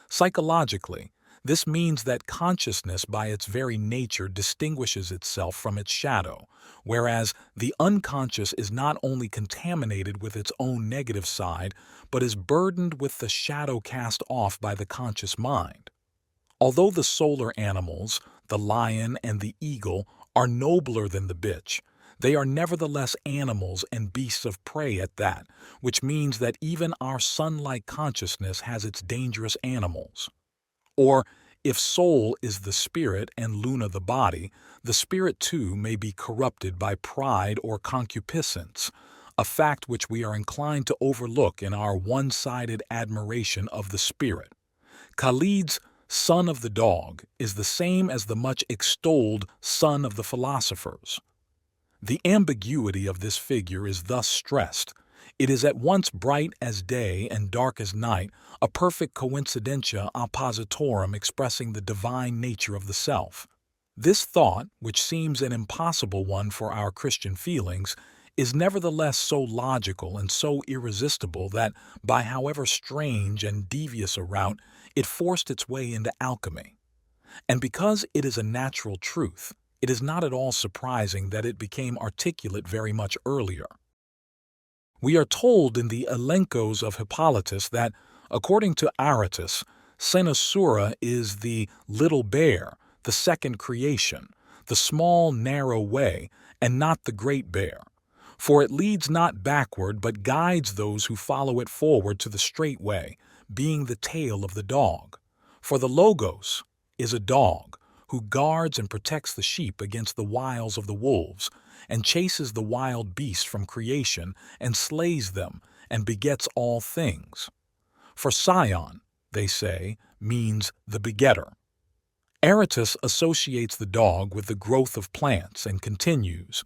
Psychologically, this means that consciousness by its very nature distinguishes itself from its shadow, whereas the unconscious is not only contaminated with its own negative side, but is burdened with the shadow cast off by the conscious mind. Although the solar animals, the lion and the eagle, are nobler than the bitch, they are nevertheless animals and beasts of prey at that, which means that even our sun-like consciousness has its dangerous animals. Or, if Sol is the spirit and Luna the body, the spirit too may be corrupted by pride or concupiscence, a fact which we are inclined to overlook in our one-sided admiration of the spirit. Khalid's son of the dog is the same as the much extolled son of the philosophers. The ambiguity of this figure is thus stressed. It is at once bright as day and dark as night, a perfect coincidentia oppositorum expressing the divine nature of the self. This thought, which seems an impossible one for our Christian feelings, is nevertheless so logical and so irresistible that, by however strange and devious a route, it forced its way into alchemy. And because it is a natural truth, it is not at all surprising that it became articulate very much earlier. We are told in the Elencos of Hippolytus that, according to Aratus, Cynosura is the little bear, the second creation, the small narrow way, and not the great bear. For it leads not backward, but guides those who follow it forward to the straight way, being the tail of the dog. For the Logos is a dog, who guards and protects the sheep against the wiles of the wolves, and chases the wild beasts from creation, and slays them, and begets all things. For Scion, they say, means the begetter. Aratus associates the dog with the growth of plants and continues,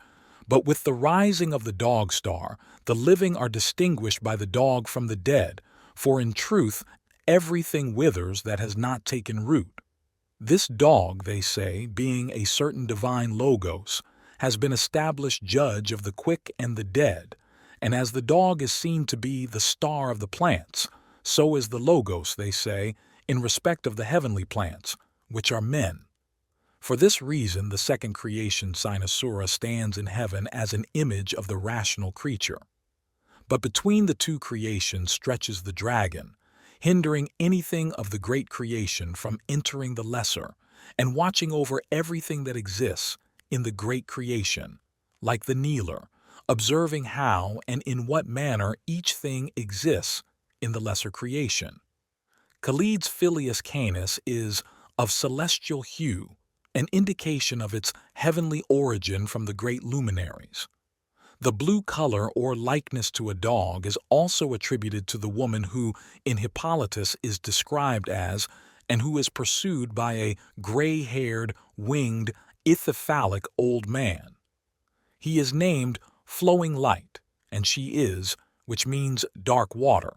but with the rising of the dog star, the living are distinguished by the dog from the dead, for in truth everything withers that has not taken root. This dog, they say, being a certain divine logos, has been established judge of the quick and the dead, and as the dog is seen to be the star of the plants, so is the logos, they say, in respect of the heavenly plants, which are men. For this reason, the second creation Cynosura stands in heaven as an image of the rational creature. But between the two creations stretches the dragon, hindering anything of the great creation from entering the lesser, and watching over everything that exists in the great creation, like the kneeler, observing how and in what manner each thing exists in the lesser creation. Khalid's Filius Canis is of celestial hue, an indication of its heavenly origin from the great luminaries. The blue color or likeness to a dog is also attributed to the woman who, in Hippolytus, is described as, and who is pursued by a gray-haired, winged, ithyphalic old man. He is named Flowing Light, and she is, which means dark water.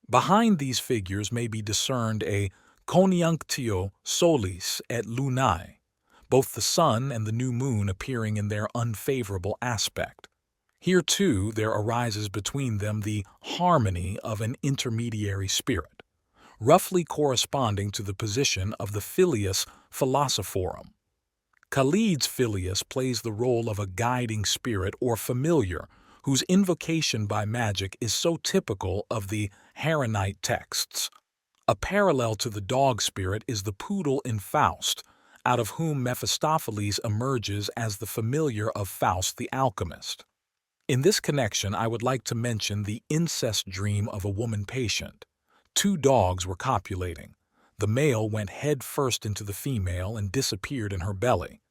Behind these figures may be discerned a CONIUNCTIO solis et lunae, both the sun and the new moon appearing in their unfavorable aspect. Here, too, there arises between them the harmony of an intermediary spirit, roughly corresponding to the position of the Filius Philosophorum. Khalid's Filius plays the role of a guiding spirit or familiar whose invocation by magic is so typical of the Haranite texts. A parallel to the dog spirit is the poodle in Faust, out of whom Mephistopheles emerges as the familiar of Faust the alchemist. In this connection, I would like to mention the incest dream of a woman patient. Two dogs were copulating. The male went head first into the female and disappeared in her belly.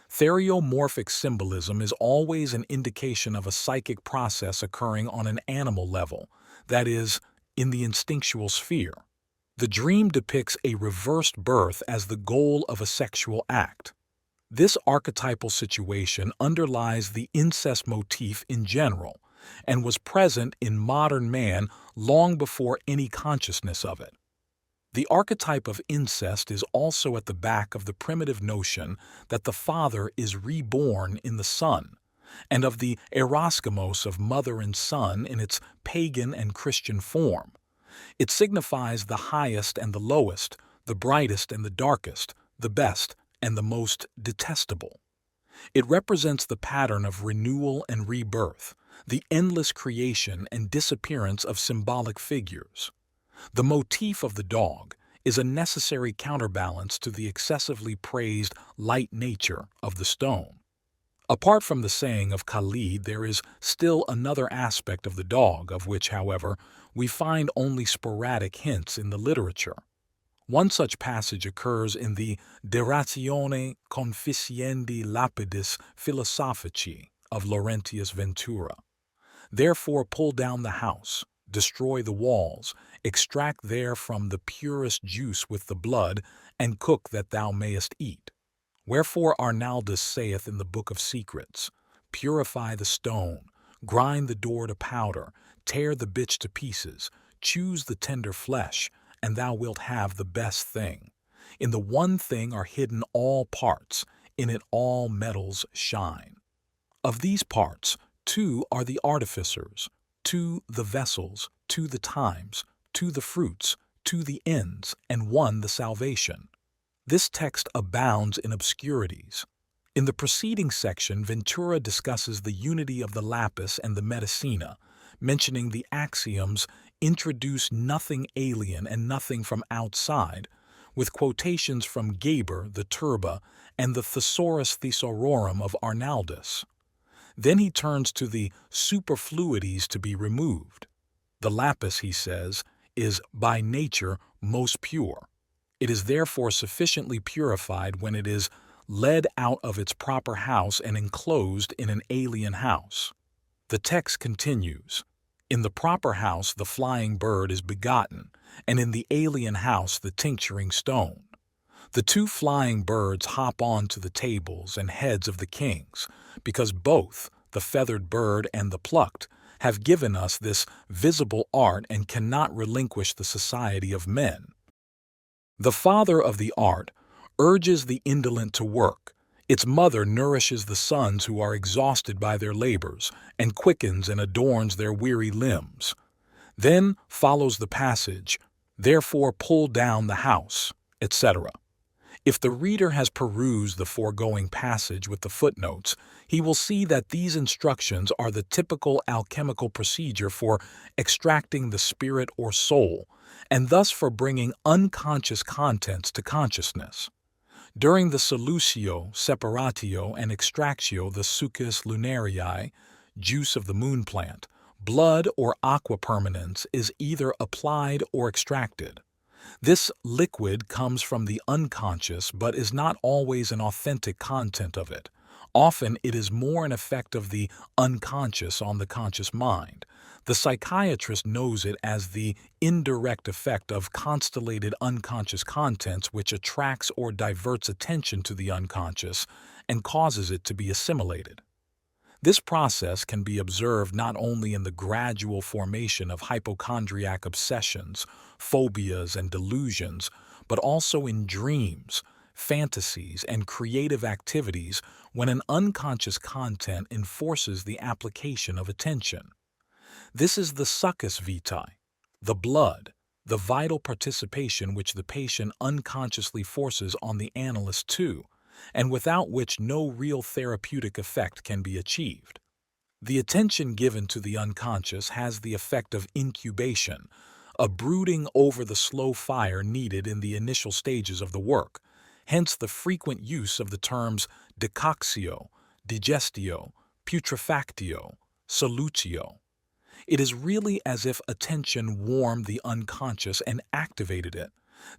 Theriomorphic symbolism is always an indication of a psychic process occurring on an animal level, that is, in the instinctual sphere. The dream depicts a reversed birth as the goal of a sexual act. This archetypal situation underlies the incest motif in general and was present in modern man long before any consciousness of it. The archetype of incest is also at the back of the primitive notion that the father is reborn in the son, and of the eroskimos of mother and son in its pagan and Christian form. It signifies the highest and the lowest, the brightest and the darkest, the best and the most detestable. It represents the pattern of renewal and rebirth, the endless creation and disappearance of symbolic figures. The motif of the dog is a necessary counterbalance to the excessively praised light nature of the stone. Apart from the saying of Khalid, there is still another aspect of the dog, of which, however, we find only sporadic hints in the literature. One such passage occurs in the De Ratione Conficiendi Lapidis Philosophici of Laurentius Ventura. Therefore pull down the house, destroy the walls, extract therefrom the purest juice with the blood, and cook that thou mayest eat. Wherefore Arnaldus saith in the Book of Secrets, purify the stone, grind the door to powder, tear the bitch to pieces, choose the tender flesh, and thou wilt have the best thing. In the one thing are hidden all parts, in it all metals shine. Of these parts, two are the artificers, two the vessels, two the times, two the fruits, two the ends, and one the salvation. This text abounds in obscurities. In the preceding section, Ventura discusses the unity of the lapis and the medicina, mentioning the axioms introduce nothing alien and nothing from outside, with quotations from Geber, the turba, and the Thesaurus Thesaurorum of Arnaldus. Then he turns to the superfluities to be removed. The lapis, he says, is by nature most pure. It is therefore sufficiently purified when it is led out of its proper house and enclosed in an alien house. The text continues, in the proper house the flying bird is begotten, and in the alien house the tincturing stone. The two flying birds hop on to the tables and heads of the kings, because both, the feathered bird and the plucked, have given us this visible art and cannot relinquish the society of men. The father of the art urges the indolent to work. Its mother nourishes the sons who are exhausted by their labors and quickens and adorns their weary limbs. Then follows the passage, therefore pull down the house, etc. If the reader has perused the foregoing passage with the footnotes, he will see that these instructions are the typical alchemical procedure for extracting the spirit or soul, and thus for bringing unconscious contents to consciousness. During the solutio, separatio, and extractio, the succus lunarii, juice of the moon plant, blood or aqua permanens is either applied or extracted. This liquid comes from the unconscious but is not always an authentic content of it. Often it is more an effect of the unconscious on the conscious mind. The psychiatrist knows it as the indirect effect of constellated unconscious contents which attracts or diverts attention to the unconscious and causes it to be assimilated. This process can be observed not only in the gradual formation of hypochondriac obsessions, phobias, and delusions, but also in dreams, fantasies, and creative activities when an unconscious content enforces the application of attention. This is the succus vitae, the blood, the vital participation which the patient unconsciously forces on the analyst too, and without which no real therapeutic effect can be achieved. The attention given to the unconscious has the effect of incubation, a brooding over the slow fire needed in the initial stages of the work, hence the frequent use of the terms decoxio, digestio, putrefactio, solutio. It is really as if attention warmed the unconscious and activated it,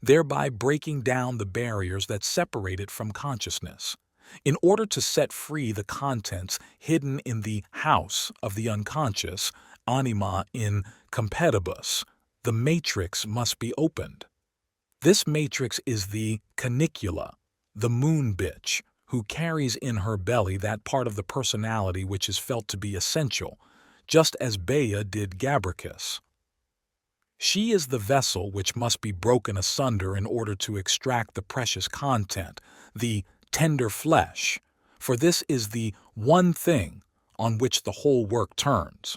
thereby breaking down the barriers that separate it from consciousness. In order to set free the contents hidden in the house of the unconscious, anima in competibus, the matrix must be opened. This matrix is the canicula, the moon bitch, who carries in her belly that part of the personality which is felt to be essential, just as Bea did Gabricus. She is the vessel which must be broken asunder in order to extract the precious content, the tender flesh, for this is the one thing on which the whole work turns.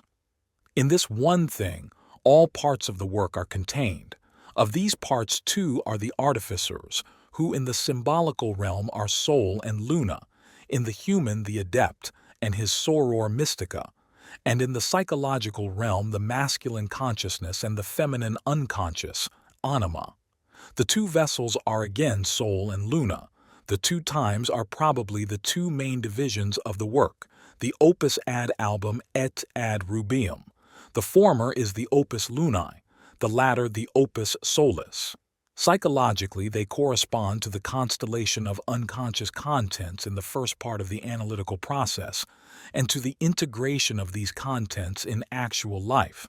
In this one thing, all parts of the work are contained. Of these parts, two are the artificers, who in the symbolical realm are Sol and Luna, in the human the adept and his soror mystica, and in the psychological realm the masculine consciousness and the feminine unconscious, anima. The two vessels are again Sol and Luna. The two times are probably the two main divisions of the work, the opus ad album et ad rubeum. The former is the opus lunae, the latter the opus solis. Psychologically, they correspond to the constellation of unconscious contents in the first part of the analytical process, and to the integration of these contents in actual life.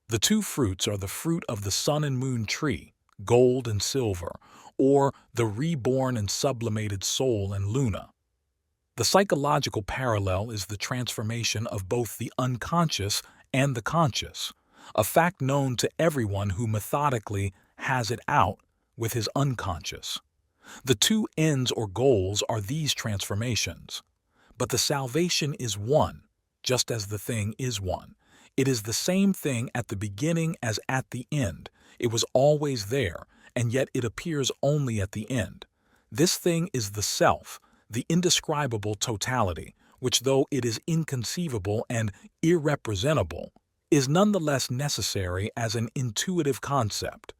The two fruits are the fruit of the sun and moon tree, gold and silver, or the reborn and sublimated Sol and Luna. The psychological parallel is the transformation of both the unconscious and the conscious, a fact known to everyone who methodically has it out with his unconscious. The two ends or goals are these transformations. But the salvation is one, just as the thing is one. It is the same thing at the beginning as at the end. It was always there, and yet it appears only at the end. This thing is the self, the indescribable totality, which though it is inconceivable and irrepresentable, is nonetheless necessary as an intuitive concept.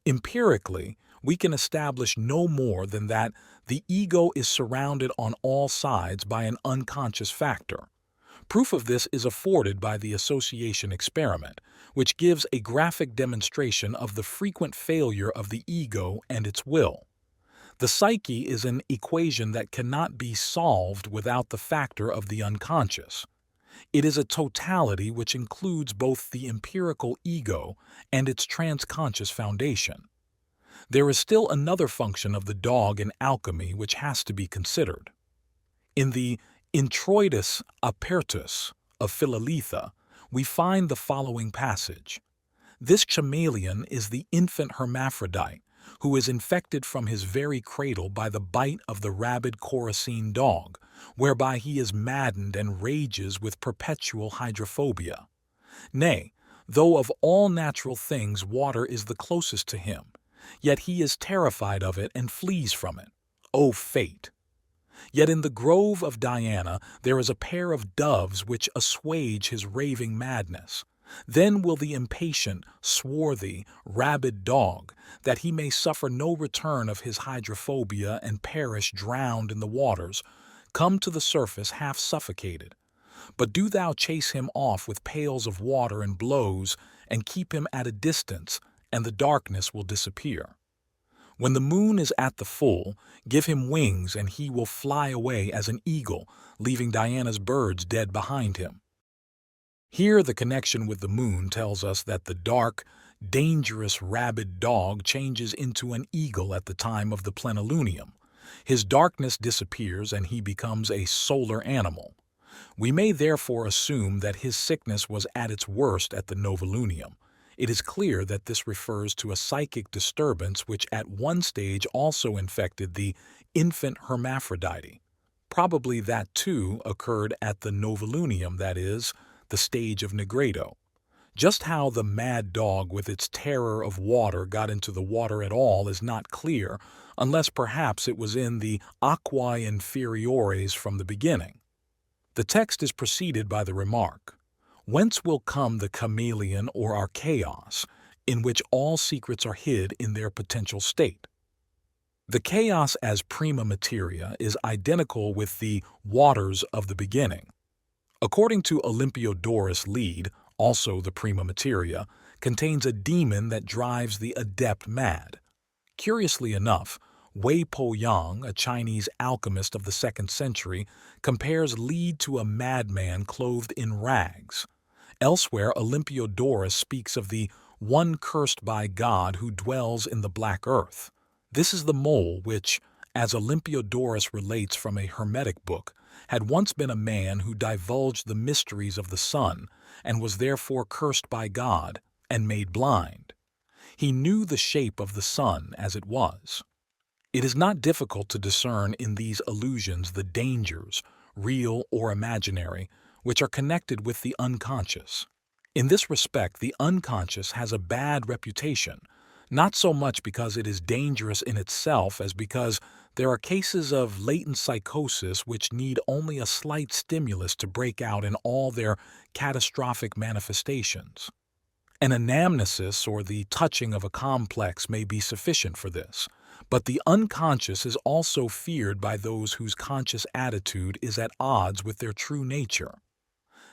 Empirically, we can establish no more than that the ego is surrounded on all sides by an unconscious factor. Proof of this is afforded by the association experiment, which gives a graphic demonstration of the frequent failure of the ego and its will. The psyche is an equation that cannot be solved without the factor of the unconscious. It is a totality which includes both the empirical ego and its transconscious foundation. There is still another function of the dog in alchemy which has to be considered. In the Introitus Apertus of Philaletha, we find the following passage. This chameleon is the infant hermaphrodite, who is infected from his very cradle by the bite of the rabid Coracine dog, whereby he is maddened and rages with perpetual hydrophobia. Nay, though of all natural things water is the closest to him, yet he is terrified of it and flees from it. O fate! Yet in the grove of Diana there is a pair of doves which assuage his raving madness. Then will the impatient, swarthy, rabid dog, that he may suffer no return of his hydrophobia and perish drowned in the waters, come to the surface half suffocated. But do thou chase him off with pails of water and blows, and keep him at a distance, and the darkness will disappear. When the moon is at the full, give him wings, and he will fly away as an eagle, leaving Diana's birds dead behind him. Here the connection with the moon tells us that the dark, dangerous, rabid dog changes into an eagle at the time of the plenilunium. His darkness disappears and he becomes a solar animal. We may therefore assume that his sickness was at its worst at the novilunium. It is clear that this refers to a psychic disturbance which at one stage also infected the infant hermaphrodite. Probably that too occurred at the novilunium, that is, the stage of Negredo. Just how the mad dog with its terror of water got into the water at all is not clear, unless perhaps it was in the aquae inferiores from the beginning. The text is preceded by the remark, "Whence will come the chameleon or archaeos, in which all secrets are hid in their potential state?" The chaos as prima materia is identical with the waters of the beginning. According to Olympiodorus' Lead, also the prima materia, contains a demon that drives the adept mad. Curiously enough, Wei Po Yang, a Chinese alchemist of the 2nd century, compares Lead to a madman clothed in rags. Elsewhere, Olympiodorus speaks of the one cursed by God who dwells in the black earth. This is the mole which, as Olympiodorus relates from a Hermetic book, had once been a man who divulged the mysteries of the sun, and was therefore cursed by God and made blind. He knew the shape of the sun as it was. It is not difficult to discern in these allusions the dangers, real or imaginary, which are connected with the unconscious. In this respect, the unconscious has a bad reputation, not so much because it is dangerous in itself as because there are cases of latent psychosis which need only a slight stimulus to break out in all their catastrophic manifestations. An anamnesis or the touching of a complex may be sufficient for this, but the unconscious is also feared by those whose conscious attitude is at odds with their true nature.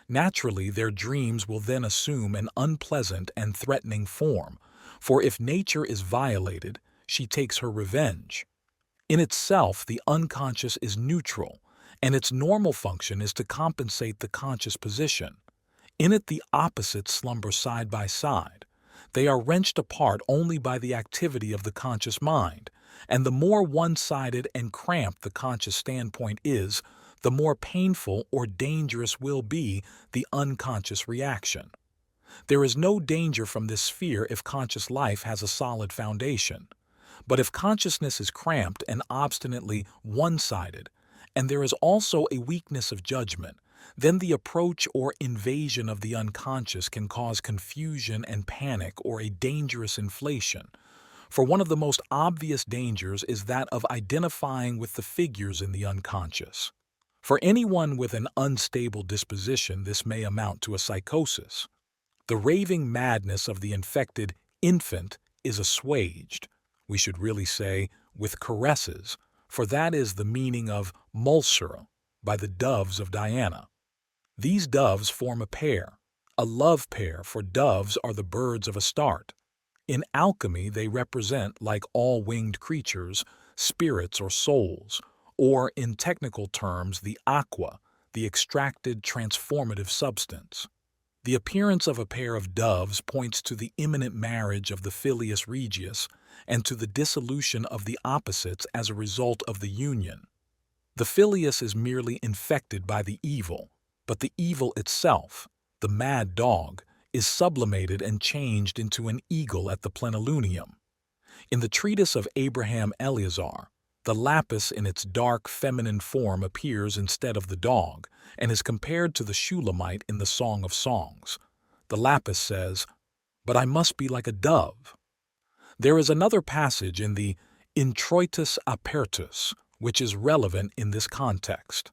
Naturally, their dreams will then assume an unpleasant and threatening form, for if nature is violated, she takes her revenge. In itself, the unconscious is neutral, and its normal function is to compensate the conscious position. In it, the opposites slumber side by side. They are wrenched apart only by the activity of the conscious mind, and the more one-sided and cramped the conscious standpoint is, the more painful or dangerous will be the unconscious reaction. There is no danger from this sphere if conscious life has a solid foundation. But if consciousness is cramped and obstinately one-sided, and there is also a weakness of judgment, then the approach or invasion of the unconscious can cause confusion and panic or a dangerous inflation. For one of the most obvious dangers is that of identifying with the figures in the unconscious. For anyone with an unstable disposition, this may amount to a psychosis. The raving madness of the infected infant is assuaged, we should really say, with caresses, for that is the meaning of mulsura, by the doves of Diana. These doves form a love pair, for doves are the birds of Astarte. In alchemy, they represent, like all winged creatures, spirits or souls, or in technical terms, the aqua, the extracted transformative substance. The appearance of a pair of doves points to the imminent marriage of the filius regius and to the dissolution of the opposites as a result of the union. The filius is merely infected by the evil, but the evil itself, the mad dog, is sublimated and changed into an eagle at the plenilunium. In the treatise of Abraham Eleazar, the lapis in its dark feminine form appears instead of the dog and is compared to the Shulamite in the Song of Songs. The lapis says, "But I must be like a dove." There is another passage in the Introitus Apertus which is relevant in this context.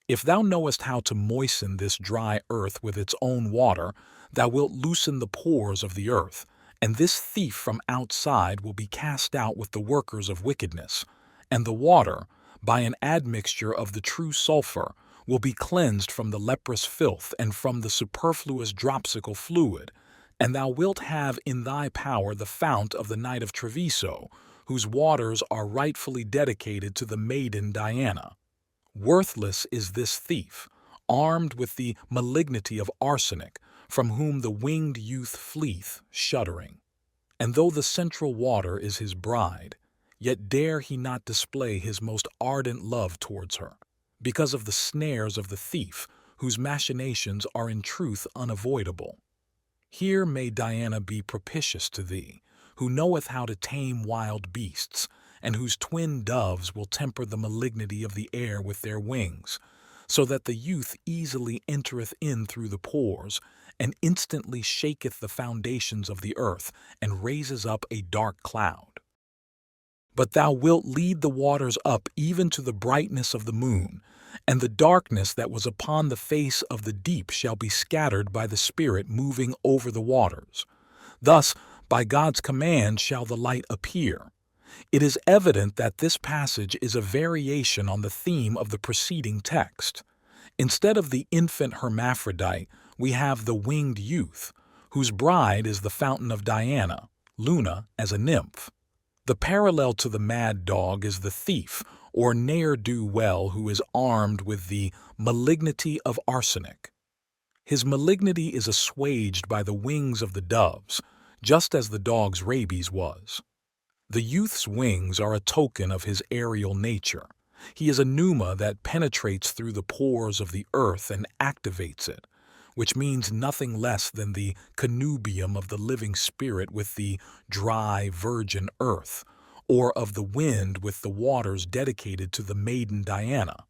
"If thou knowest how to moisten this dry earth with its own water, thou wilt loosen the pores of the earth, and this thief from outside will be cast out with the workers of wickedness, and the water, by an admixture of the true sulphur, will be cleansed from the leprous filth and from the superfluous dropsical fluid, and thou wilt have in thy power the fount of the Knight of Treviso, whose waters are rightfully dedicated to the maiden Diana. Worthless is this thief, armed with the malignity of arsenic, from whom the winged youth fleeth, shuddering. And though the central water is his bride, yet dare he not display his most ardent love towards her, because of the snares of the thief, whose machinations are in truth unavoidable. Here may Diana be propitious to thee, who knoweth how to tame wild beasts, and whose twin doves will temper the malignity of the air with their wings, so that the youth easily entereth in through the pores, and instantly shaketh the foundations of the earth, and raises up a dark cloud. But thou wilt lead the waters up even to the brightness of the moon, and the darkness that was upon the face of the deep shall be scattered by the Spirit moving over the waters. Thus, by God's command shall the light appear. It is evident that this passage is a variation on the theme of the preceding text. Instead of the infant hermaphrodite, we have the winged youth, whose bride is the fountain of Diana, Luna as a nymph. The parallel to the mad dog is the thief, or ne'er-do-well, who is armed with the malignity of arsenic. His malignity is assuaged by the wings of the doves, just as the dog's rabies was. The youth's wings are a token of his aerial nature. He is a pneuma that penetrates through the pores of the earth and activates it, which means nothing less than the connubium of the living spirit with the dry, virgin earth, or of the wind with the waters dedicated to the maiden Diana.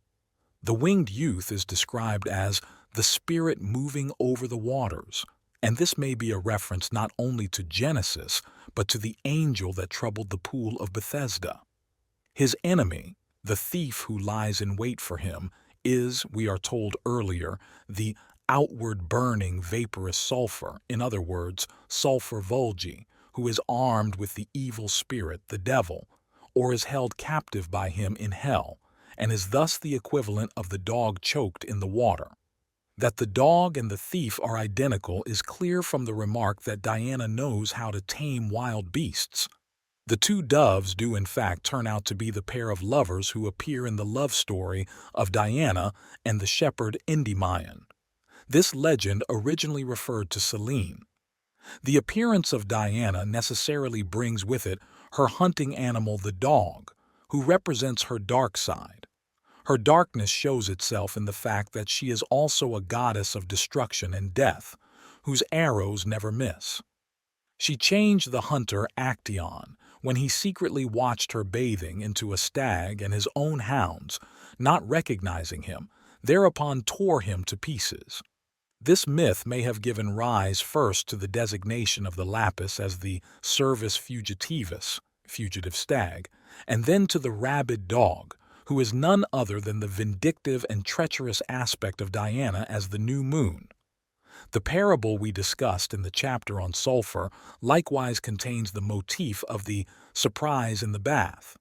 The winged youth is described as the spirit moving over the waters, and this may be a reference not only to Genesis, but to the angel that troubled the pool of Bethesda. His enemy, the thief who lies in wait for him, is, we are told earlier, the outward burning vaporous sulphur, in other words, sulphur vulgi, who is armed with the evil spirit, the devil, or is held captive by him in hell, and is thus the equivalent of the dog choked in the water. That the dog and the thief are identical is clear from the remark that Diana knows how to tame wild beasts. The two doves do in fact turn out to be the pair of lovers who appear in the love story of Diana and the shepherd Endymion. This legend originally referred to Selene. The appearance of Diana necessarily brings with it her hunting animal the dog, who represents her dark side. Her darkness shows itself in the fact that she is also a goddess of destruction and death, whose arrows never miss. She changed the hunter Actaeon when he secretly watched her bathing into a stag, and his own hounds, not recognizing him, thereupon tore him to pieces. This myth may have given rise first to the designation of the lapis as the Cervus fugitivus, fugitive stag, and then to the rabid dog, who is none other than the vindictive and treacherous aspect of Diana as the new moon. The parable we discussed in the chapter on sulphur likewise contains the motif of the surprise in the bath.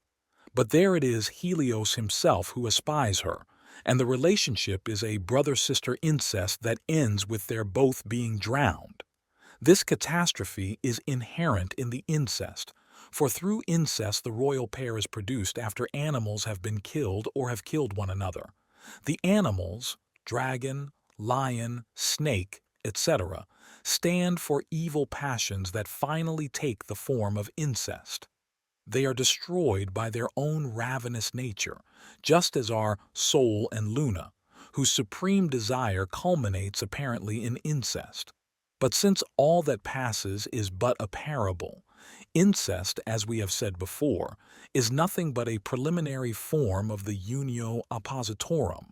But there it is Helios himself who espies her, and the relationship is a brother-sister incest that ends with their both being drowned. This catastrophe is inherent in the incest, for through incest the royal pair is produced after animals have been killed or have killed one another. The animals, dragon, lion, snake, etc., stand for evil passions that finally take the form of incest. They are destroyed by their own ravenous nature, just as are Sol and Luna, whose supreme desire culminates apparently in incest. But since all that passes is but a parable, Incest, as we have said before, is nothing but a preliminary form of the unio oppositorum.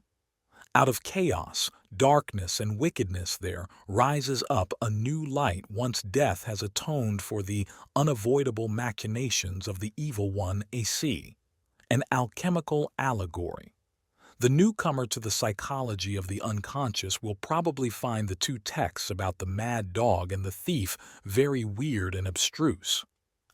Out of chaos, darkness, and wickedness there rises up a new light once death has atoned for the unavoidable machinations of the evil one AC, an alchemical allegory. The newcomer to the psychology of the unconscious will probably find the two texts about the mad dog and the thief very weird and abstruse.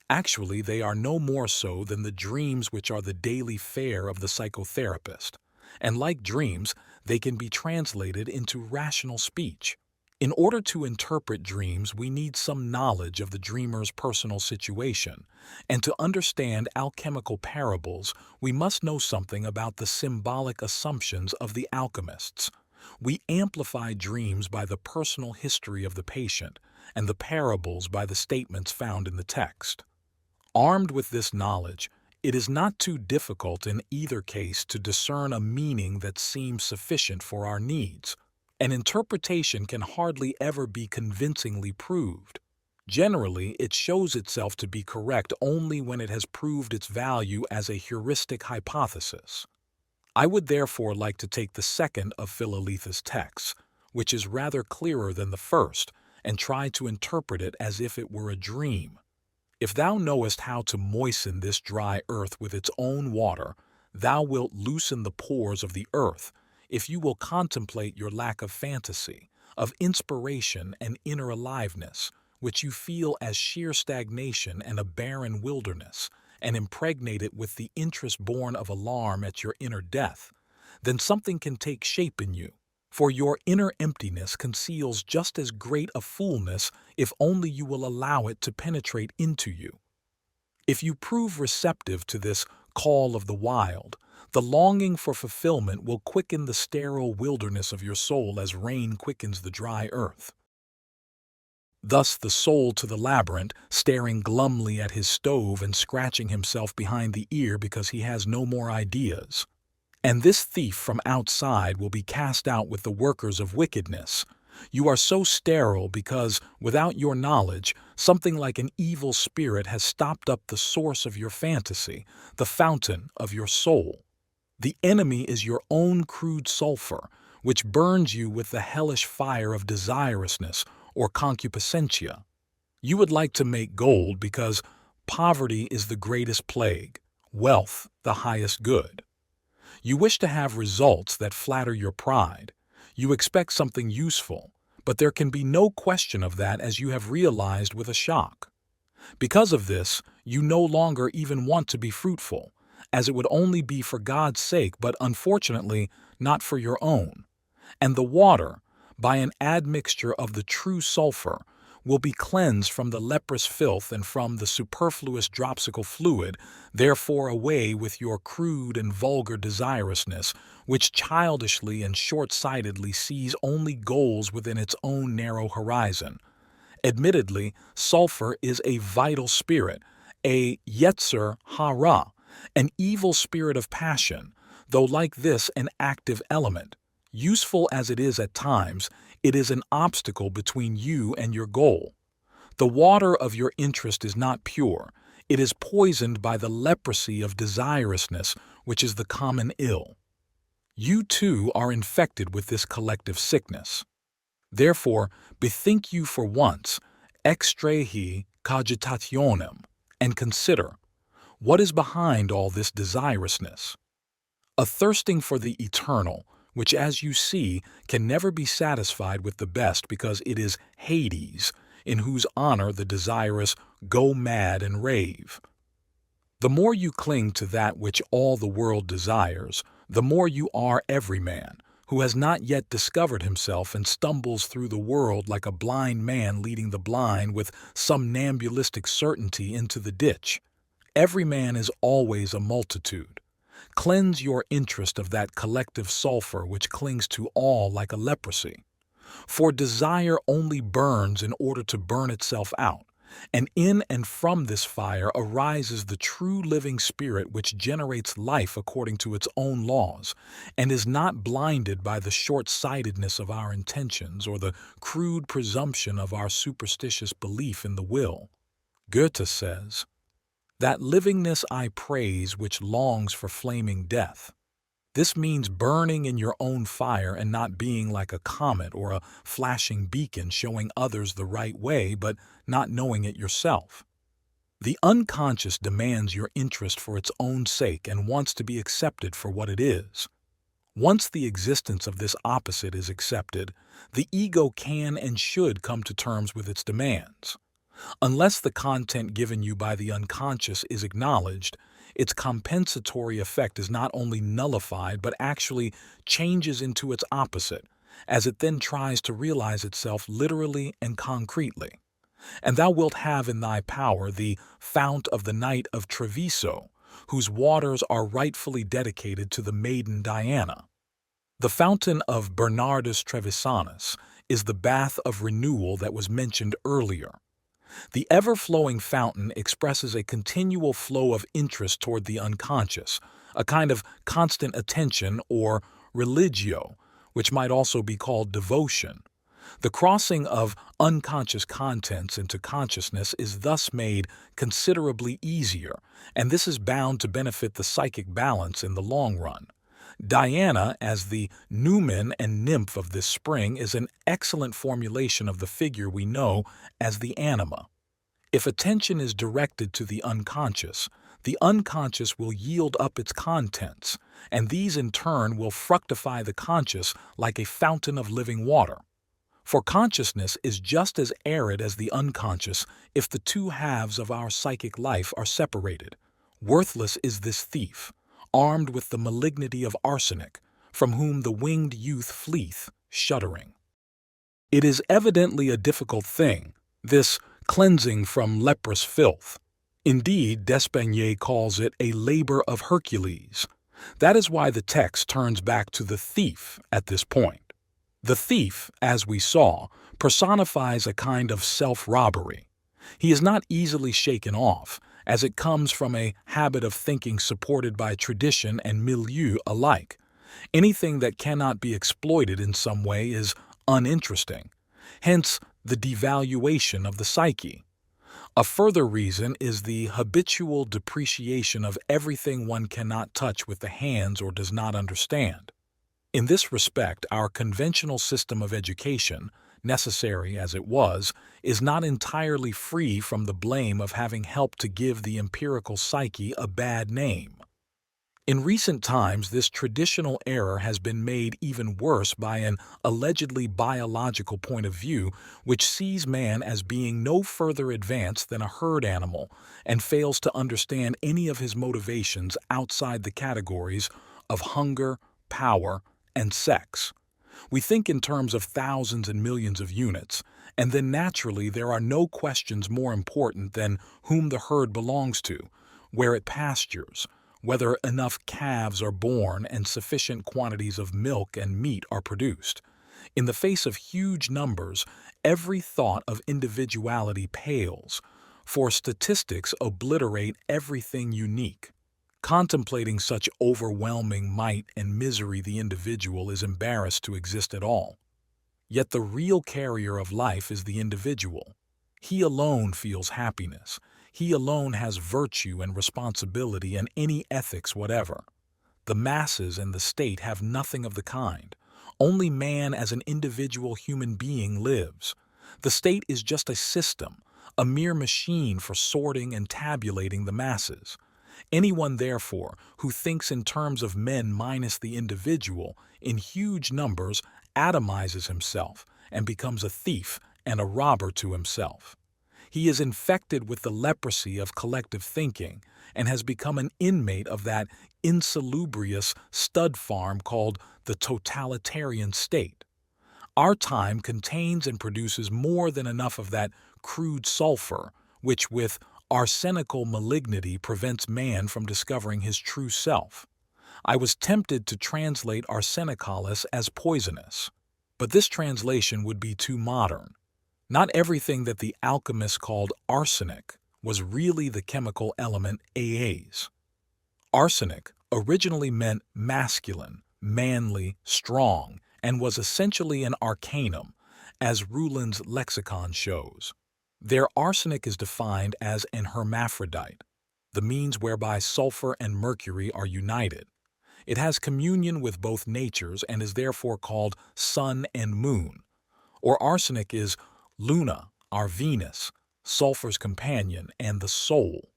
Actually, they are no more so than the dreams which are the daily fare of the psychotherapist, and like dreams, they can be translated into rational speech. In order to interpret dreams, we need some knowledge of the dreamer's personal situation, and to understand alchemical parables, we must know something about the symbolic assumptions of the alchemists. We amplify dreams by the personal history of the patient, and the parables by the statements found in the text. Armed with this knowledge, it is not too difficult in either case to discern a meaning that seems sufficient for our needs. An interpretation can hardly ever be convincingly proved. Generally, it shows itself to be correct only when it has proved its value as a heuristic hypothesis. I would therefore like to take the second of Philoletha's texts, which is rather clearer than the first, and try to interpret it as if it were a dream. If thou knowest how to moisten this dry earth with its own water, thou wilt loosen the pores of the earth, if you will contemplate your lack of fantasy, of inspiration and inner aliveness, which you feel as sheer stagnation and a barren wilderness, and impregnate it with the interest born of alarm at your inner death, then something can take shape in you, for your inner emptiness conceals just as great a fullness if only you will allow it to penetrate into you. If you prove receptive to this call of the wild, the longing for fulfillment will quicken the sterile wilderness of your soul as rain quickens the dry earth. Thus the soul to the labyrinth, staring glumly at his stove and scratching himself behind the ear because he has no more ideas. And this thief from outside will be cast out with the workers of wickedness. You are so sterile because, without your knowledge, something like an evil spirit has stopped up the source of your fantasy, the fountain of your soul. The enemy is your own crude sulphur, which burns you with the hellish fire of desirousness or concupiscentia. You would like to make gold because poverty is the greatest plague, wealth the highest good. You wish to have results that flatter your pride. You expect something useful, but there can be no question of that as you have realized with a shock. Because of this, you no longer even want to be fruitful, as it would only be for God's sake, but unfortunately not for your own. And the water, by an admixture of the true sulphur, will be cleansed from the leprous filth and from the superfluous dropsical fluid, therefore away with your crude and vulgar desirousness, which childishly and short-sightedly sees only goals within its own narrow horizon. Admittedly, sulphur is a vital spirit, a yetzer hara, an evil spirit of passion, though like this an active element. Useful as it is at times, it is an obstacle between you and your goal. The water of your interest is not pure. It is poisoned by the leprosy of desirousness, which is the common ill. You too are infected with this collective sickness. Therefore, bethink you for once, extrahi cogitationem, and consider, what is behind all this desirousness? A thirsting for the eternal, which, as you see, can never be satisfied with the best because it is Hades, in whose honor the desirous go mad and rave. The more you cling to that which all the world desires, the more you are every man, who has not yet discovered himself and stumbles through the world like a blind man leading the blind with somnambulistic certainty into the ditch. Every man is always a multitude. Cleanse your interest of that collective sulphur which clings to all like a leprosy. For desire only burns in order to burn itself out, and in and from this fire arises the true living spirit which generates life according to its own laws, and is not blinded by the short-sightedness of our intentions or the crude presumption of our superstitious belief in the will. Goethe says, "That livingness I praise which longs for flaming death." This means burning in your own fire and not being like a comet or a flashing beacon showing others the right way but not knowing it yourself. The unconscious demands your interest for its own sake and wants to be accepted for what it is. Once the existence of this opposite is accepted, the ego can and should come to terms with its demands. Unless the content given you by the unconscious is acknowledged, its compensatory effect is not only nullified but actually changes into its opposite, as it then tries to realize itself literally and concretely. And thou wilt have in thy power the fount of the Knight of Treviso, whose waters are rightfully dedicated to the maiden Diana. The fountain of Bernardus Trevisanus is the bath of renewal that was mentioned earlier. The ever-flowing fountain expresses a continual flow of interest toward the unconscious, a kind of constant attention or religio, which might also be called devotion. The crossing of unconscious contents into consciousness is thus made considerably easier, and this is bound to benefit the psychic balance in the long run. Diana, as the numen and nymph of this spring, is an excellent formulation of the figure we know as the anima. If attention is directed to the unconscious will yield up its contents, and these in turn will fructify the conscious like a fountain of living water. For consciousness is just as arid as the unconscious if the two halves of our psychic life are separated. Worthless is this thief, armed with the malignity of arsenic, from whom the winged youth fleeth, shuddering. It is evidently a difficult thing, this cleansing from leprous filth. Indeed, D'Espagnet calls it a labor of Hercules. That is why the text turns back to the thief at this point. The thief, as we saw, personifies a kind of self-robbery. He is not easily shaken off, as it comes from a habit of thinking supported by tradition and milieu alike. Anything that cannot be exploited in some way is uninteresting. Hence, the devaluation of the psyche. A further reason is the habitual depreciation of everything one cannot touch with the hands or does not understand. In this respect, our conventional system of education, necessary as it was, is not entirely free from the blame of having helped to give the empirical psyche a bad name. In recent times, this traditional error has been made even worse by an allegedly biological point of view which sees man as being no further advanced than a herd animal and fails to understand any of his motivations outside the categories of hunger, power, and sex. We think in terms of thousands and millions of units, and then naturally there are no questions more important than whom the herd belongs to, where it pastures, whether enough calves are born and sufficient quantities of milk and meat are produced. In the face of huge numbers, every thought of individuality pales, for statistics obliterate everything unique. Contemplating such overwhelming might and misery, the individual is embarrassed to exist at all. Yet the real carrier of life is the individual. He alone feels happiness. He alone has virtue and responsibility and any ethics whatever. The masses and the state have nothing of the kind. Only man as an individual human being lives. The state is just a system, a mere machine for sorting and tabulating the masses. Anyone, therefore, who thinks in terms of men minus the individual in huge numbers atomizes himself and becomes a thief and a robber to himself. He is infected with the leprosy of collective thinking and has become an inmate of that insalubrious stud farm called the totalitarian state. Our time contains and produces more than enough of that crude sulphur, which with arsenical malignity prevents man from discovering his true self. I was tempted to translate arsenicalis as poisonous, but this translation would be too modern. Not everything that the alchemists called arsenic was really the chemical element AAs. Arsenic originally meant masculine, manly, strong, and was essentially an arcanum, as Ruland's lexicon shows. Their arsenic is defined as an hermaphrodite, the means whereby sulfur and mercury are united. It has communion with both natures and is therefore called sun and moon. Or arsenic is Luna, our Venus, sulfur's companion, and the soul.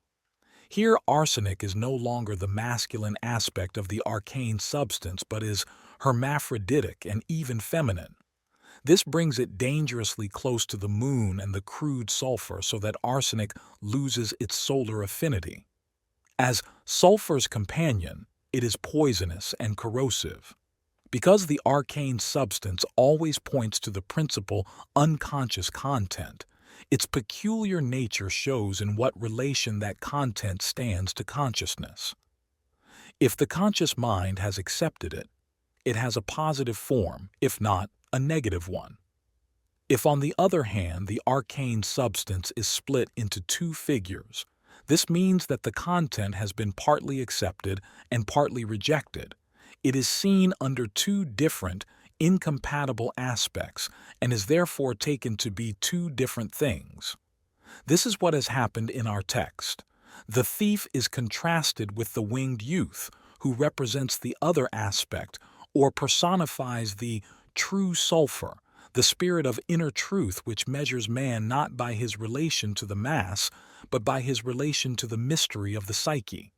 Here arsenic is no longer the masculine aspect of the arcane substance but is hermaphroditic and even feminine. This brings it dangerously close to the moon and the crude sulfur so that arsenic loses its solar affinity. As sulfur's companion, it is poisonous and corrosive. Because the arcane substance always points to the principal unconscious content, its peculiar nature shows in what relation that content stands to consciousness. If the conscious mind has accepted it, it has a positive form, if not a negative one. If, on the other hand, the arcane substance is split into two figures, this means that the content has been partly accepted and partly rejected. It is seen under two different, incompatible aspects and is therefore taken to be two different things. This is what has happened in our text. The thief is contrasted with the winged youth, who represents the other aspect or personifies the true sulphur, the spirit of inner truth which measures man not by his relation to the mass, but by his relation to the mystery of the psyche.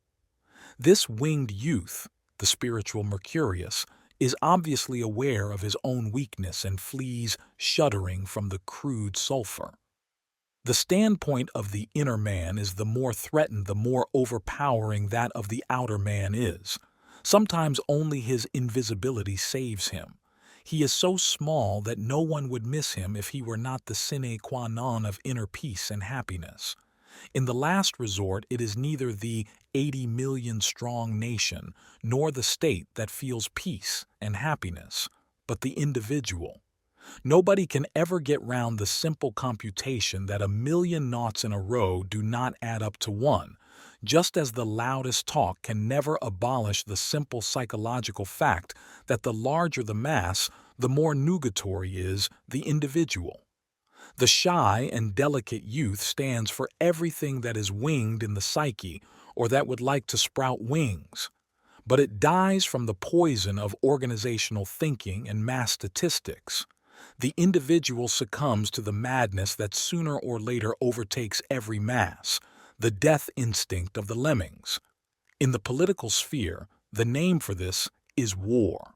This winged youth, the spiritual Mercurius, is obviously aware of his own weakness and flees shuddering from the crude sulphur. The standpoint of the inner man is the more threatened, the more overpowering that of the outer man is. Sometimes only his invisibility saves him. He is so small that no one would miss him if he were not the sine qua non of inner peace and happiness. In the last resort, it is neither the 80 million strong nation nor the state that feels peace and happiness, but the individual. Nobody can ever get round the simple computation that 1,000,000 noughts in a row do not add up to one, just as the loudest talk can never abolish the simple psychological fact that the larger the mass, the more nugatory is the individual. The shy and delicate youth stands for everything that is winged in the psyche or that would like to sprout wings. But it dies from the poison of organizational thinking and mass statistics. The individual succumbs to the madness that sooner or later overtakes every mass, the death instinct of the lemmings. In the political sphere, the name for this is war.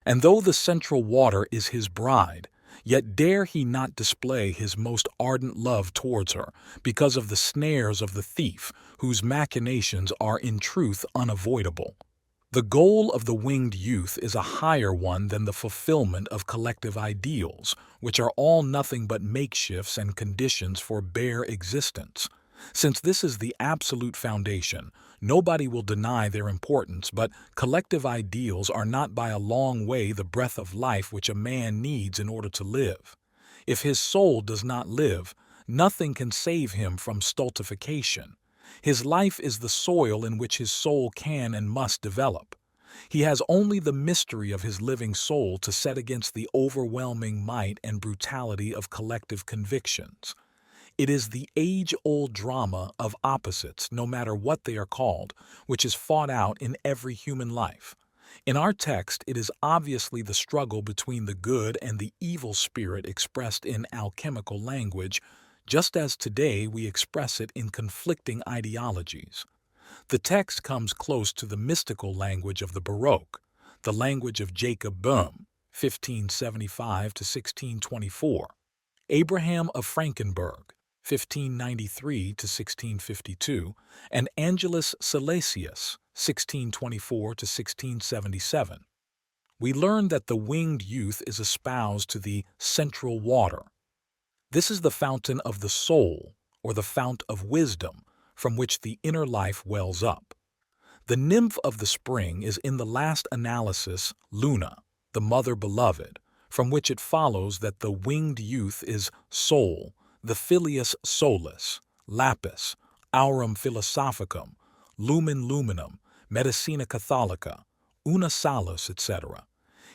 And though the central water is his bride, yet dare he not display his most ardent love towards her, because of the snares of the thief, whose machinations are in truth unavoidable. The goal of the winged youth is a higher one than the fulfillment of collective ideals, which are all nothing but makeshifts and conditions for bare existence. Since this is the absolute foundation, nobody will deny their importance, but collective ideals are not by a long way the breath of life which a man needs in order to live. If his soul does not live, nothing can save him from stultification. His life is the soil in which his soul can and must develop. He has only the mystery of his living soul to set against the overwhelming might and brutality of collective convictions. It is the age-old drama of opposites, no matter what they are called, which is fought out in every human life. In our text, it is obviously the struggle between the good and the evil spirit expressed in alchemical language, just as today we express it in conflicting ideologies. The text comes close to the mystical language of the Baroque, the language of Jacob Boehme, 1575 to 1624, Abraham of Frankenberg, 1593 to 1652, and Angelus Silesius, 1624 to 1677. We learn that the winged youth is espoused to the central water. This is the fountain of the soul, or the fount of wisdom, from which the inner life wells up. The nymph of the spring is in the last analysis Luna, the mother beloved, from which it follows that the winged youth is soul, the filius solis, lapis, aurum philosophicum, lumen luminum, medicina catholica, una salus, etc.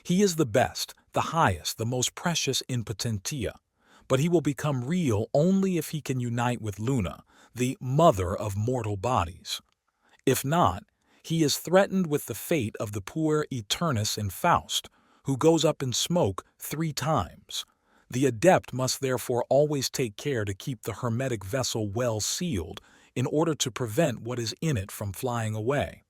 He is the best, the highest, the most precious in potentia. but he will become real only if he can unite with Luna, the mother of mortal bodies. If not, he is threatened with the fate of the puer aeternus in Faust, who goes up in smoke 3 times. The adept must therefore always take care to keep the hermetic vessel well sealed in order to prevent what is in it from flying away.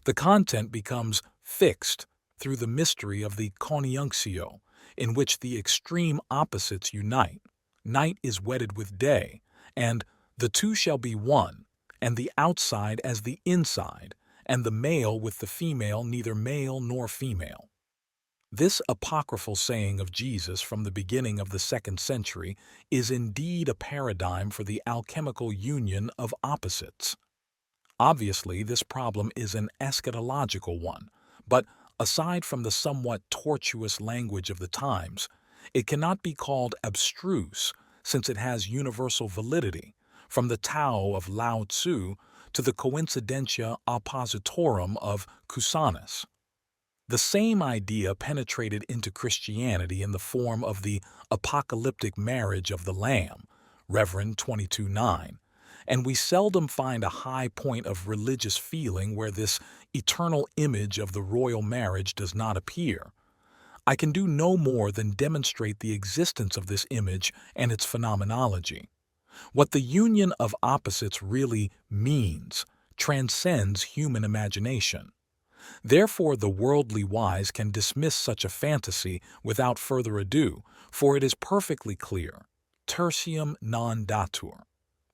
The content becomes fixed through the mystery of the CONIUNCTIO, in which the extreme opposites unite. Night is wedded with day, and the two shall be one, and the outside as the inside, and the male with the female neither male nor female. This apocryphal saying of Jesus from the beginning of the 2nd century is indeed a paradigm for the alchemical union of opposites. Obviously, this problem is an eschatological one, but aside from the somewhat tortuous language of the times, it cannot be called abstruse since it has universal validity, from the Tao of Lao Tzu to the coincidentia oppositorum of Cusanus. The same idea penetrated into Christianity in the form of the apocalyptic marriage of the Lamb, Reverend 22:9, and we seldom find a high point of religious feeling where this eternal image of the royal marriage does not appear. I can do no more than demonstrate the existence of this image and its phenomenology. What the union of opposites really means transcends human imagination. Therefore, the worldly wise can dismiss such a fantasy without further ado, for it is perfectly clear, tertium non datur.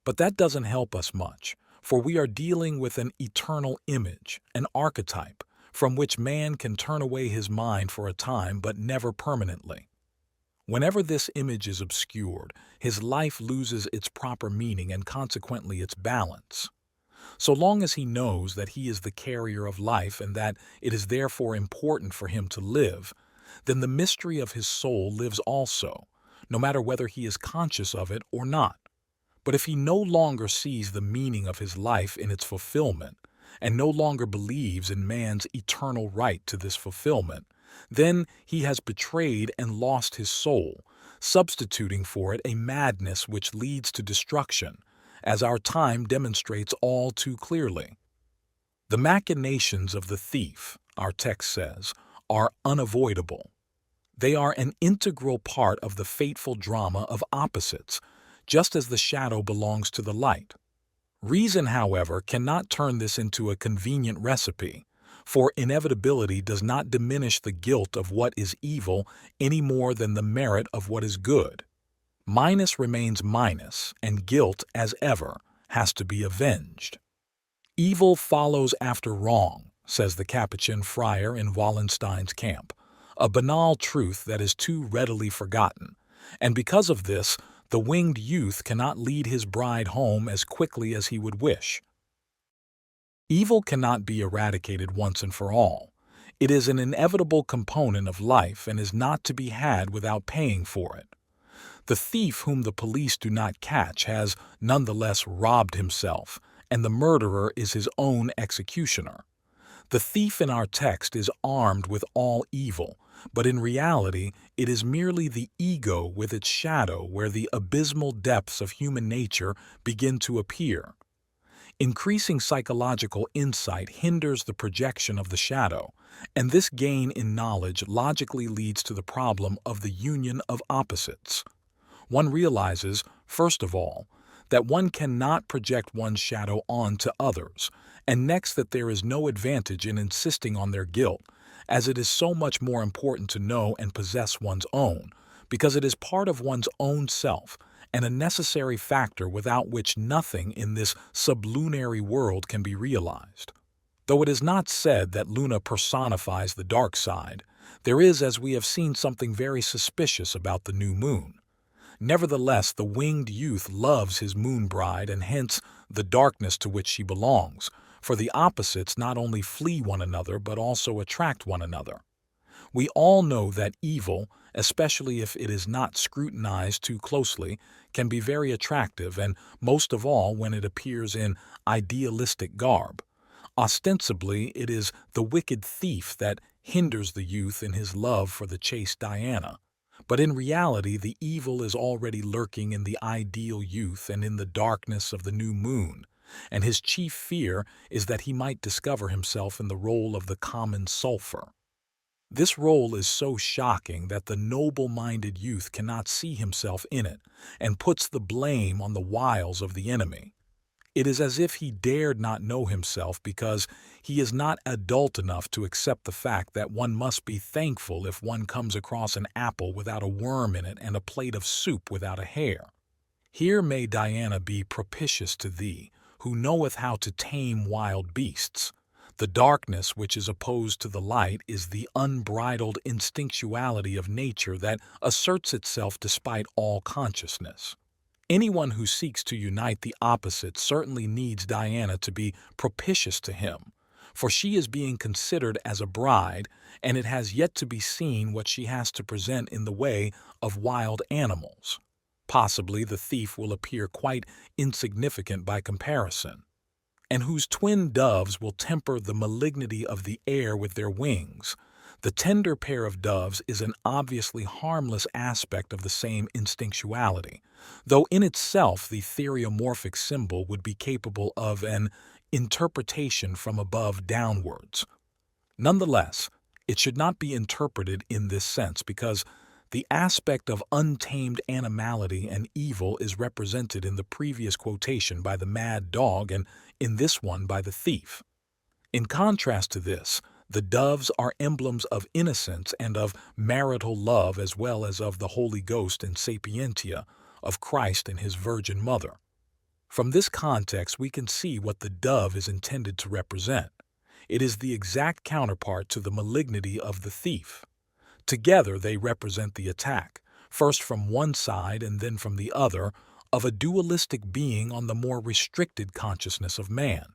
But that doesn't help us much, for we are dealing with an eternal image, an archetype, from which man can turn away his mind for a time but never permanently. Whenever this image is obscured, his life loses its proper meaning and consequently its balance. So long as he knows that he is the carrier of life and that it is therefore important for him to live, then the mystery of his soul lives also, no matter whether he is conscious of it or not. But if he no longer sees the meaning of his life in its fulfillment, and no longer believes in man's eternal right to this fulfillment, then he has betrayed and lost his soul, substituting for it a madness which leads to destruction, as our time demonstrates all too clearly. The machinations of the thief, our text says, are unavoidable. They are an integral part of the fateful drama of opposites, just as the shadow belongs to the light. Reason, however, cannot turn this into a convenient recipe, for inevitability does not diminish the guilt of what is evil any more than the merit of what is good. Minus remains minus, and guilt, as ever, has to be avenged. Evil follows after wrong, says the Capuchin friar in Wallenstein's camp, a banal truth that is too readily forgotten, and because of this, the winged youth cannot lead his bride home as quickly as he would wish. Evil cannot be eradicated once and for all. It is an inevitable component of life and is not to be had without paying for it. The thief whom the police do not catch has nonetheless robbed himself, and the murderer is his own executioner. The thief in our text is armed with all evil, but in reality it is merely the ego with its shadow where the abysmal depths of human nature begin to appear. Increasing psychological insight hinders the projection of the shadow, and this gain in knowledge logically leads to the problem of the union of opposites. One realizes, first of all, that one cannot project one's shadow on to others, and next that there is no advantage in insisting on their guilt, as it is so much more important to know and possess one's own, because it is part of one's own self, and a necessary factor without which nothing in this sublunary world can be realized. Though it is not said that Luna personifies the dark side, there is, as we have seen, something very suspicious about the new moon. Nevertheless, the winged youth loves his moon bride and hence the darkness to which she belongs, for the opposites not only flee one another but also attract one another. We all know that evil, especially if it is not scrutinized too closely, can be very attractive, and most of all when it appears in idealistic garb. Ostensibly, it is the wicked thief that hinders the youth in his love for the chaste Diana, But in reality, the evil is already lurking in the ideal youth and in the darkness of the new moon, and his chief fear is that he might discover himself in the role of the common sulphur. This role is so shocking that the noble-minded youth cannot see himself in it and puts the blame on the wiles of the enemy. It is as if he dared not know himself because he is not adult enough to accept the fact that one must be thankful if one comes across an apple without a worm in it and a plate of soup without a hair. Here may Diana be propitious to thee, who knoweth how to tame wild beasts. The darkness which is opposed to the light is the unbridled instinctuality of nature that asserts itself despite all consciousness. Anyone who seeks to unite the opposites certainly needs Diana to be propitious to him, for she is being considered as a bride, and it has yet to be seen what she has to present in the way of wild animals. Possibly the thief will appear quite insignificant by comparison, and whose twin doves will temper the malignity of the air with their wings. The tender pair of doves is an obviously harmless aspect of the same instinctuality, though in itself the theriomorphic symbol would be capable of an interpretation from above downwards. Nonetheless, it should not be interpreted in this sense because the aspect of untamed animality and evil is represented in the previous quotation by the mad dog and in this one by the thief. In contrast to this, the doves are emblems of innocence and of marital love as well as of the Holy Ghost and sapientia of Christ and his Virgin Mother. From this context, we can see what the dove is intended to represent. It is the exact counterpart to the malignity of the thief. Together they represent the attack, first from one side and then from the other, of a dualistic being on the more restricted consciousness of man.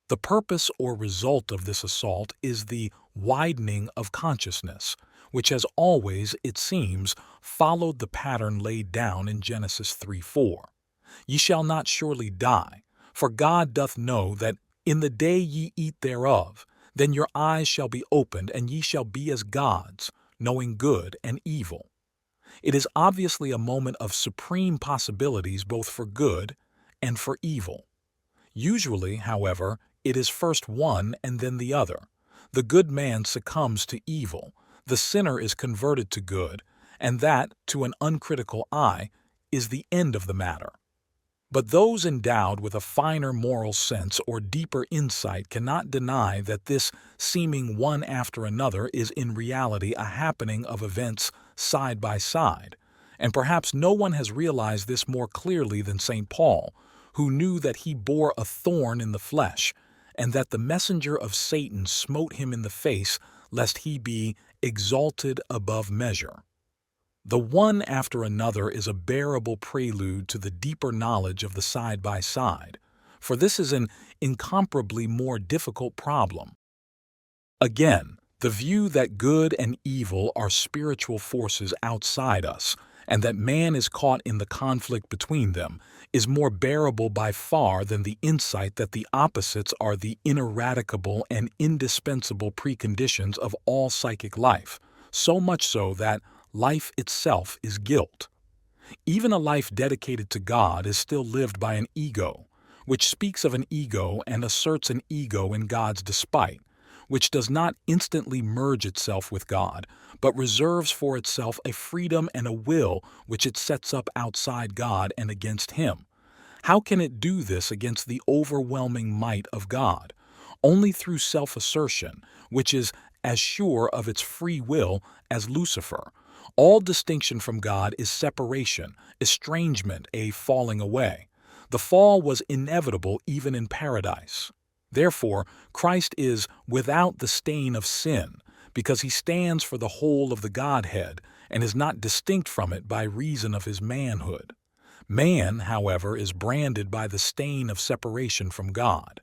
The purpose or result of this assault is the widening of consciousness, which has always, it seems, followed the pattern laid down in Genesis 3:4. Ye shall not surely die, for God doth know that in the day ye eat thereof, then your eyes shall be opened, and ye shall be as gods, knowing good and evil. It is obviously a moment of supreme possibilities both for good and for evil. Usually, however, it is first one and then the other. The good man succumbs to evil, the sinner is converted to good, and that, to an uncritical eye, is the end of the matter. But those endowed with a finer moral sense or deeper insight cannot deny that this seeming one after another is in reality a happening of events side by side, and perhaps no one has realized this more clearly than St. Paul, who knew that he bore a thorn in the flesh, and that the messenger of Satan smote him in the face, lest he be exalted above measure. The one after another is a bearable prelude to the deeper knowledge of the side-by-side, for this is an incomparably more difficult problem. Again, the view that good and evil are spiritual forces outside us, and that man is caught in the conflict between them, is more bearable by far than the insight that the opposites are the ineradicable and indispensable preconditions of all psychic life, so much so that life itself is guilt. Even a life dedicated to God is still lived by an ego, which speaks of an ego and asserts an ego in God's despite, which does not instantly merge itself with God, but reserves for itself a freedom and a will which it sets up outside God and against Him. How can it do this against the overwhelming might of God? Only through self-assertion, which is as sure of its free will as Lucifer. All distinction from God is separation, estrangement, a falling away. The fall was inevitable even in paradise. Therefore, Christ is without the stain of sin, because he stands for the whole of the Godhead and is not distinct from it by reason of his manhood. Man, however, is branded by the stain of separation from God.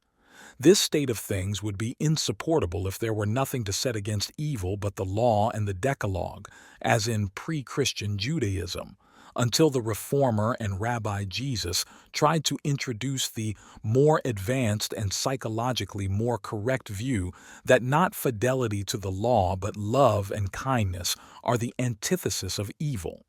This state of things would be insupportable if there were nothing to set against evil but the law and the Decalogue, as in pre-Christian Judaism, until the Reformer and Rabbi Jesus tried to introduce the more advanced and psychologically more correct view that not fidelity to the law but love and kindness are the antithesis of evil.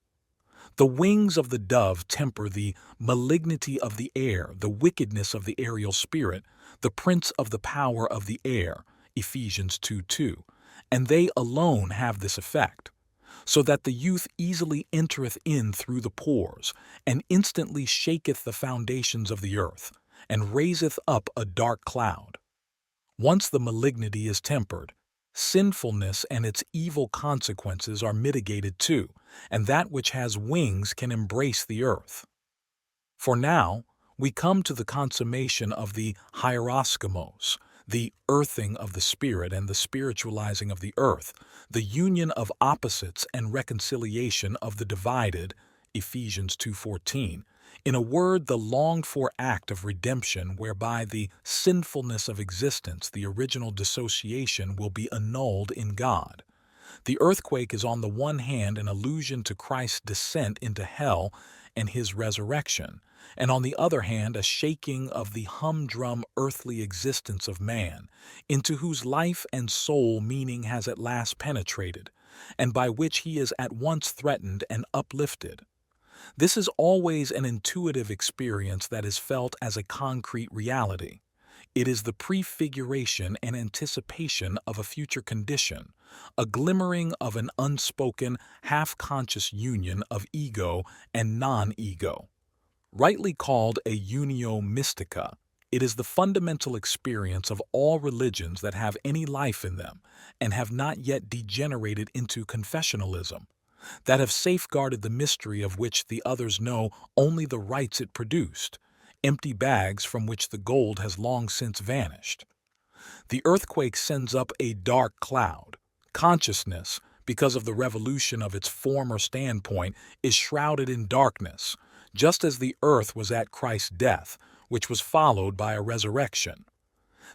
The wings of the dove temper the malignity of the air, the wickedness of the aerial spirit, the prince of the power of the air, Ephesians 2:2, and they alone have this effect, so that the youth easily entereth in through the pores, and instantly shaketh the foundations of the earth, and raiseth up a dark cloud. Once the malignity is tempered, sinfulness and its evil consequences are mitigated too, and that which has wings can embrace the earth. For now, we come to the consummation of the hieroskimos, the earthing of the spirit and the spiritualizing of the earth, the union of opposites and reconciliation of the divided, Ephesians 2:14. In a word, the longed-for act of redemption whereby the sinfulness of existence, the original dissociation, will be annulled in God. The earthquake is on the one hand an allusion to Christ's descent into hell and his resurrection, and on the other hand a shaking of the humdrum earthly existence of man, into whose life and soul meaning has at last penetrated, and by which he is at once threatened and uplifted. This is always an intuitive experience that is felt as a concrete reality. It is the prefiguration and anticipation of a future condition, a glimmering of an unspoken, half-conscious union of ego and non-ego. Rightly called a unio mystica, it is the fundamental experience of all religions that have any life in them and have not yet degenerated into confessionalism, that have safeguarded the mystery of which the others know only the rites it produced, empty bags from which the gold has long since vanished. The earthquake sends up a dark cloud. Consciousness, because of the revolution of its former standpoint, is shrouded in darkness, just as the earth was at Christ's death, which was followed by a resurrection.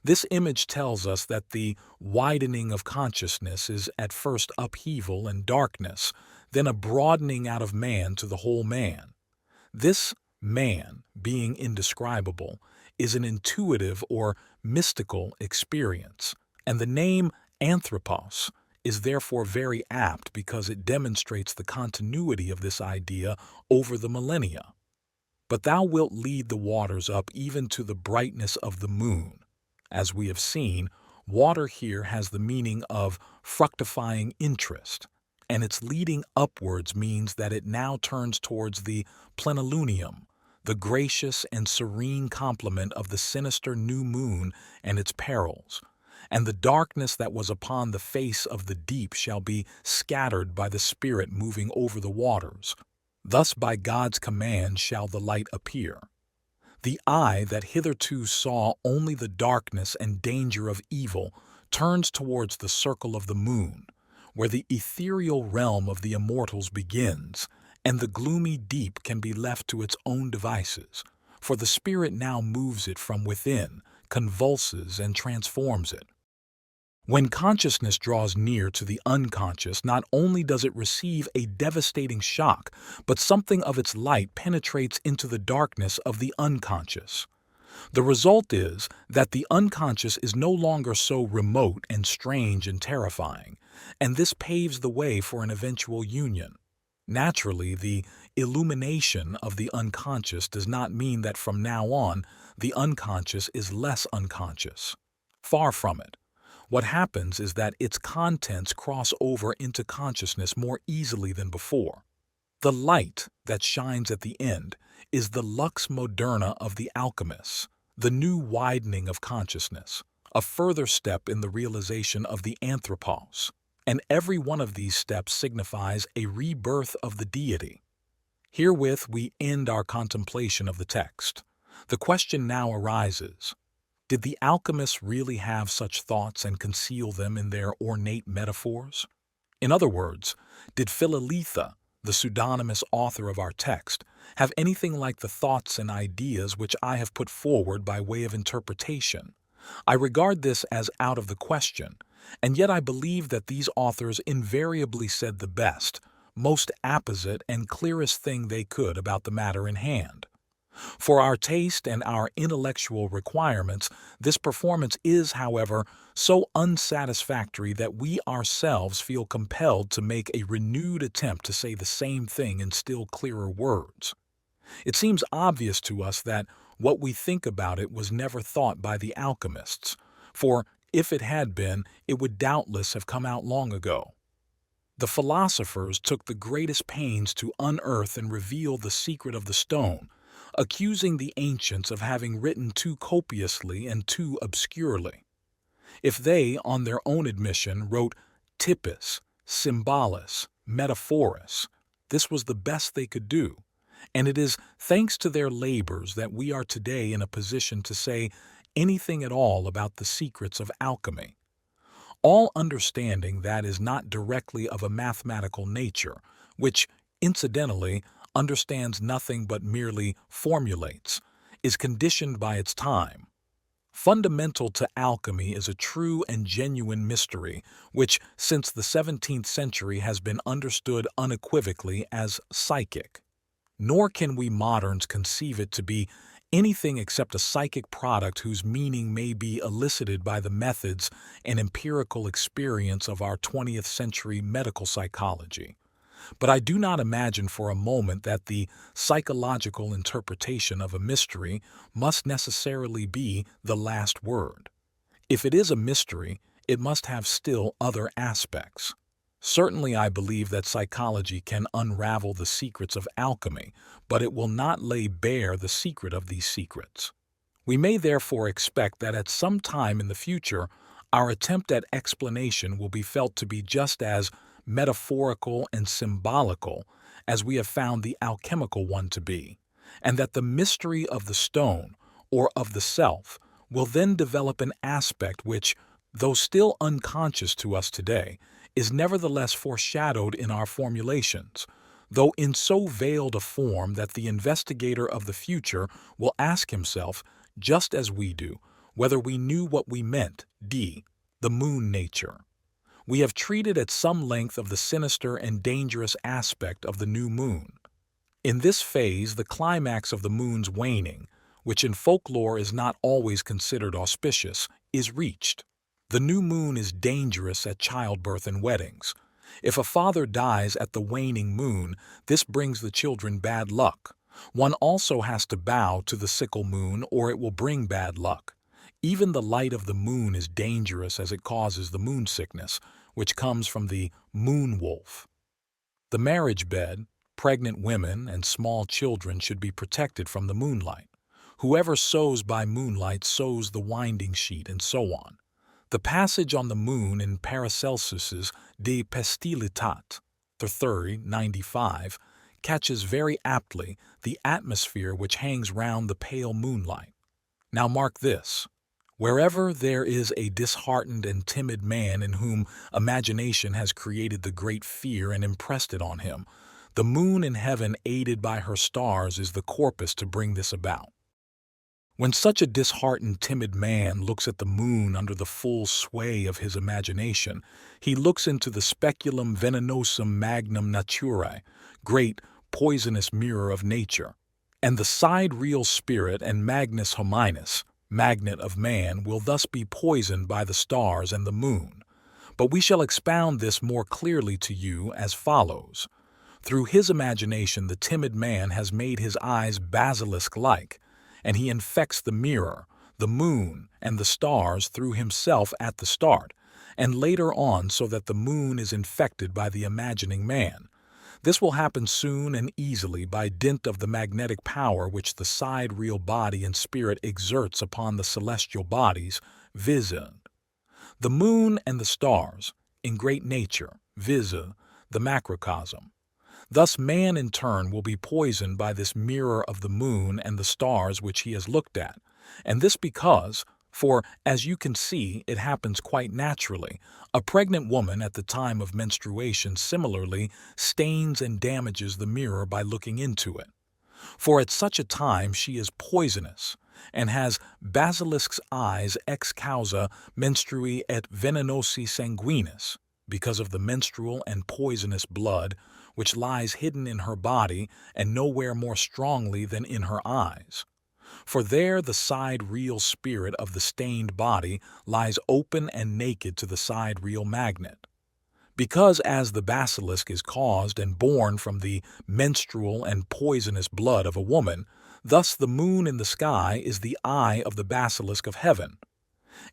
This image tells us that the widening of consciousness is at first upheaval and darkness, then a broadening out of man to the whole man. This man, being indescribable, is an intuitive or mystical experience, and the name anthropos is therefore very apt because it demonstrates the continuity of this idea over the millennia. But thou wilt lead the waters up even to the brightness of the moon. As we have seen, water here has the meaning of fructifying interest, and its leading upwards means that it now turns towards the plenilunium, the gracious and serene complement of the sinister new moon and its perils, and the darkness that was upon the face of the deep shall be scattered by the Spirit moving over the waters. Thus by God's command shall the light appear. The eye that hitherto saw only the darkness and danger of evil turns towards the circle of the moon, where the ethereal realm of the immortals begins, and the gloomy deep can be left to its own devices, for the Spirit now moves it from within, convulses and transforms it. When consciousness draws near to the unconscious, not only does it receive a devastating shock, but something of its light penetrates into the darkness of the unconscious. The result is that the unconscious is no longer so remote and strange and terrifying, and this paves the way for an eventual union. Naturally, the illumination of the unconscious does not mean that from now on the unconscious is less unconscious. Far from it. What happens is that its contents cross over into consciousness more easily than before. The light that shines at the end is the lux moderna of the alchemists, the new widening of consciousness, a further step in the realization of the anthropos, and every one of these steps signifies a rebirth of the deity. Herewith we end our contemplation of the text. The question now arises: did the alchemists really have such thoughts and conceal them in their ornate metaphors? In other words, did Philolitha, the pseudonymous author of our text, have anything like the thoughts and ideas which I have put forward by way of interpretation? I regard this as out of the question, and yet I believe that these authors invariably said the best, most apposite and clearest thing they could about the matter in hand. For our taste and our intellectual requirements, this performance is, however, so unsatisfactory that we ourselves feel compelled to make a renewed attempt to say the same thing in still clearer words. It seems obvious to us that what we think about it was never thought by the alchemists, for if it had been, it would doubtless have come out long ago. The philosophers took the greatest pains to unearth and reveal the secret of the stone, accusing the ancients of having written too copiously and too obscurely. If they, on their own admission, wrote typus, symbolis, metaphoris, this was the best they could do, and it is thanks to their labors that we are today in a position to say anything at all about the secrets of alchemy. All understanding that is not directly of a mathematical nature, which, incidentally, understands nothing but merely formulates, is conditioned by its time. Fundamental to alchemy is a true and genuine mystery, which, since the 17th century, has been understood unequivocally as psychic. Nor can we moderns conceive it to be anything except a psychic product whose meaning may be elicited by the methods and empirical experience of our 20th century medical psychology. But I do not imagine for a moment that the psychological interpretation of a mystery must necessarily be the last word. If it is a mystery, it must have still other aspects. Certainly I believe that psychology can unravel the secrets of alchemy, but it will not lay bare the secret of these secrets. We may therefore expect that at some time in the future, our attempt at explanation will be felt to be just as metaphorical and symbolical as we have found the alchemical one to be, and that the mystery of the stone, or of the self, will then develop an aspect which, though still unconscious to us today, is nevertheless foreshadowed in our formulations, though in so veiled a form that the investigator of the future will ask himself, just as we do, whether we knew what we meant, the moon nature. We have treated at some length of the sinister and dangerous aspect of the new moon. In this phase, the climax of the moon's waning, which in folklore is not always considered auspicious, is reached. The new moon is dangerous at childbirth and weddings. If a father dies at the waning moon, this brings the children bad luck. One also has to bow to the sickle moon, or it will bring bad luck. Even the light of the moon is dangerous as it causes the moon sickness, which comes from the moon wolf. The marriage bed, pregnant women, and small children should be protected from the moonlight. Whoever sews by moonlight sews the winding sheet, and so on. The passage on the moon in Paracelsus's De Pestilitate, III, 95, catches very aptly the atmosphere which hangs round the pale moonlight. Now mark this. Wherever there is a disheartened and timid man in whom imagination has created the great fear and impressed it on him, the moon in heaven aided by her stars is the corpus to bring this about. When such a disheartened, timid man looks at the moon under the full sway of his imagination, he looks into the speculum venenosum magnum naturae, great poisonous mirror of nature, and the sidereal spirit and magnus hominis, magnet of man, will thus be poisoned by the stars and the moon. But we shall expound this more clearly to you as follows. Through his imagination the timid man has made his eyes basilisk-like, and he infects the mirror, the moon, and the stars through himself at the start, and later on so that the moon is infected by the imagining man. This will happen soon and easily by dint of the magnetic power which the sidereal body and spirit exerts upon the celestial bodies, viz. the moon and the stars, in great nature, viz. the macrocosm. Thus man in turn will be poisoned by this mirror of the moon and the stars which he has looked at, and this because, for, as you can see, it happens quite naturally, a pregnant woman at the time of menstruation similarly stains and damages the mirror by looking into it. For at such a time she is poisonous, and has basilisk's eyes ex causa menstrui et venenosi sanguinis, because of the menstrual and poisonous blood which lies hidden in her body and nowhere more strongly than in her eyes. For there the sidereal spirit of the stained body lies open and naked to the sidereal magnet. Because as the basilisk is caused and born from the menstrual and poisonous blood of a woman, thus the moon in the sky is the eye of the basilisk of heaven.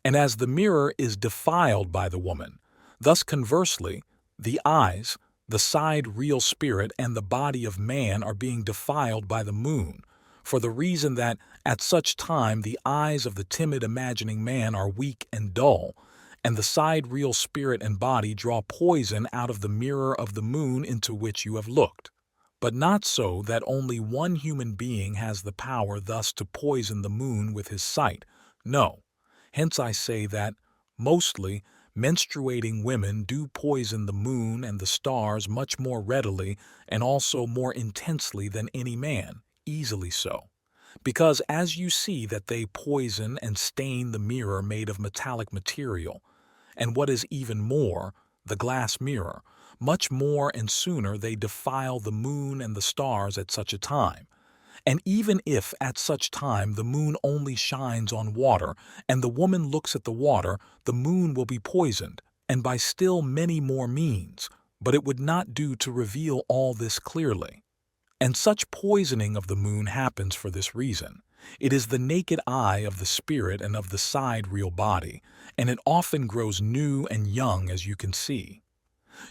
And as the mirror is defiled by the woman, thus conversely, the eyes, the sidereal spirit, and the body of man are being defiled by the moon, for the reason that at such time the eyes of the timid imagining man are weak and dull, and the sidereal spirit and body draw poison out of the mirror of the moon into which you have looked. But not so that only one human being has the power thus to poison the moon with his sight. No. Hence I say that, mostly, menstruating women do poison the moon and the stars much more readily and also more intensely than any man, easily so. Because as you see that they poison and stain the mirror made of metallic material, and what is even more, the glass mirror, much more and sooner they defile the moon and the stars at such a time. And even if at such time the moon only shines on water, and the woman looks at the water, the moon will be poisoned, and by still many more means, but it would not do to reveal all this clearly. And such poisoning of the moon happens for this reason. It is the naked eye of the spirit and of the sidereal body, and it often grows new and young, as you can see.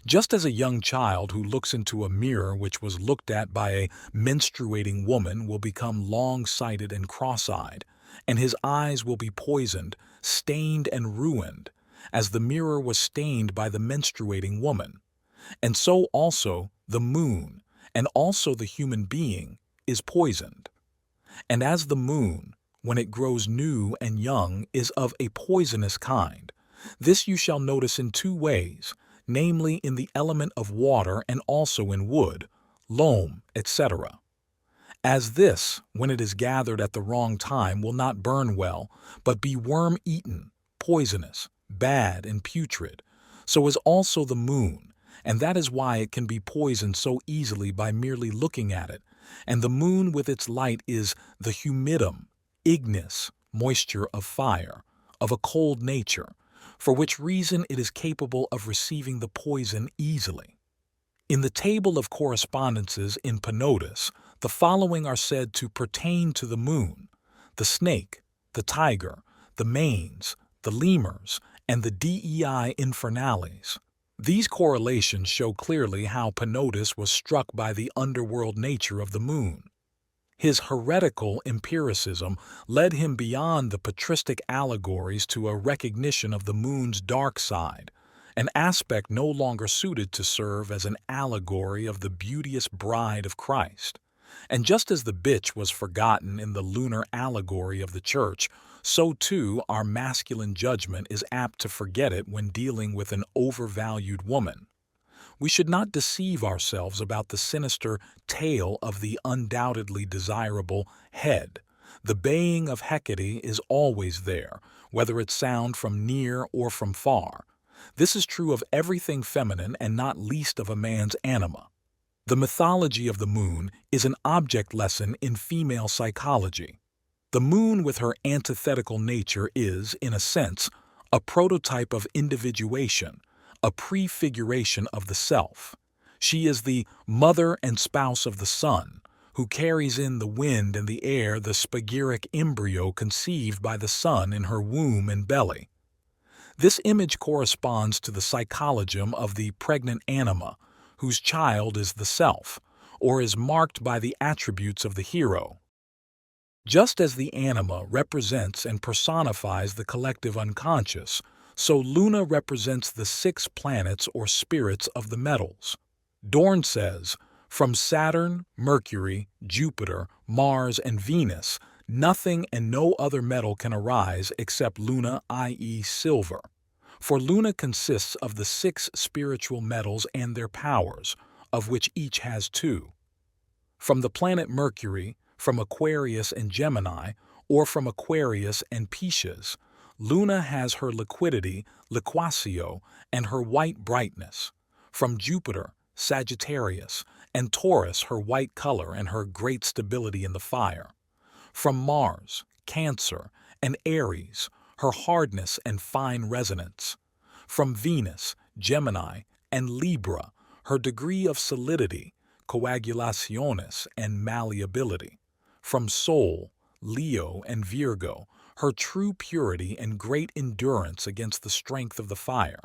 Just as a young child who looks into a mirror which was looked at by a menstruating woman will become long-sighted and cross-eyed, and his eyes will be poisoned, stained and ruined, as the mirror was stained by the menstruating woman. And so also the moon, and also the human being, is poisoned. And as the moon, when it grows new and young, is of a poisonous kind, this you shall notice in two ways, namely in the element of water and also in wood, loam, etc. As this, when it is gathered at the wrong time, will not burn well, but be worm-eaten, poisonous, bad, and putrid, so is also the moon, and that is why it can be poisoned so easily by merely looking at it, and the moon with its light is the humidum, ignis, moisture of fire, of a cold nature, for which reason it is capable of receiving the poison easily. In the table of correspondences in Penotis, the following are said to pertain to the moon: the snake, the tiger, the manes, the lemurs, and the dei infernales. These correlations show clearly how Penotis was struck by the underworld nature of the moon. His heretical empiricism led him beyond the patristic allegories to a recognition of the moon's dark side, an aspect no longer suited to serve as an allegory of the beauteous bride of Christ. And just as the bitch was forgotten in the lunar allegory of the church, so too our masculine judgment is apt to forget it when dealing with an overvalued woman. We should not deceive ourselves about the sinister tail of the undoubtedly desirable head. The baying of Hecate is always there, whether it sound from near or from far. This is true of everything feminine and not least of a man's anima. The mythology of the moon is an object lesson in female psychology. The moon with her antithetical nature is, in a sense, a prototype of individuation, a prefiguration of the self. She is the mother and spouse of the sun, who carries in the wind and the air the spagyric embryo conceived by the sun in her womb and belly. This image corresponds to the psychologium of the pregnant anima, whose child is the self, or is marked by the attributes of the hero. Just as the anima represents and personifies the collective unconscious, so Luna represents the 6 planets or spirits of the metals. Dorn says, from Saturn, Mercury, Jupiter, Mars, and Venus, nothing and no other metal can arise except Luna, i.e. silver. For Luna consists of the 6 spiritual metals and their powers, of which each has 2. From the planet Mercury, from Aquarius and Gemini, or from Aquarius and Pisces, Luna has her liquidity, liquatio, and her white brightness. From Jupiter, Sagittarius, and Taurus, her white color and her great stability in the fire. From Mars, Cancer, and Aries, her hardness and fine resonance. From Venus, Gemini, and Libra, her degree of solidity, coagulationis, and malleability. From Sol, Leo, and Virgo, her true purity and great endurance against the strength of the fire.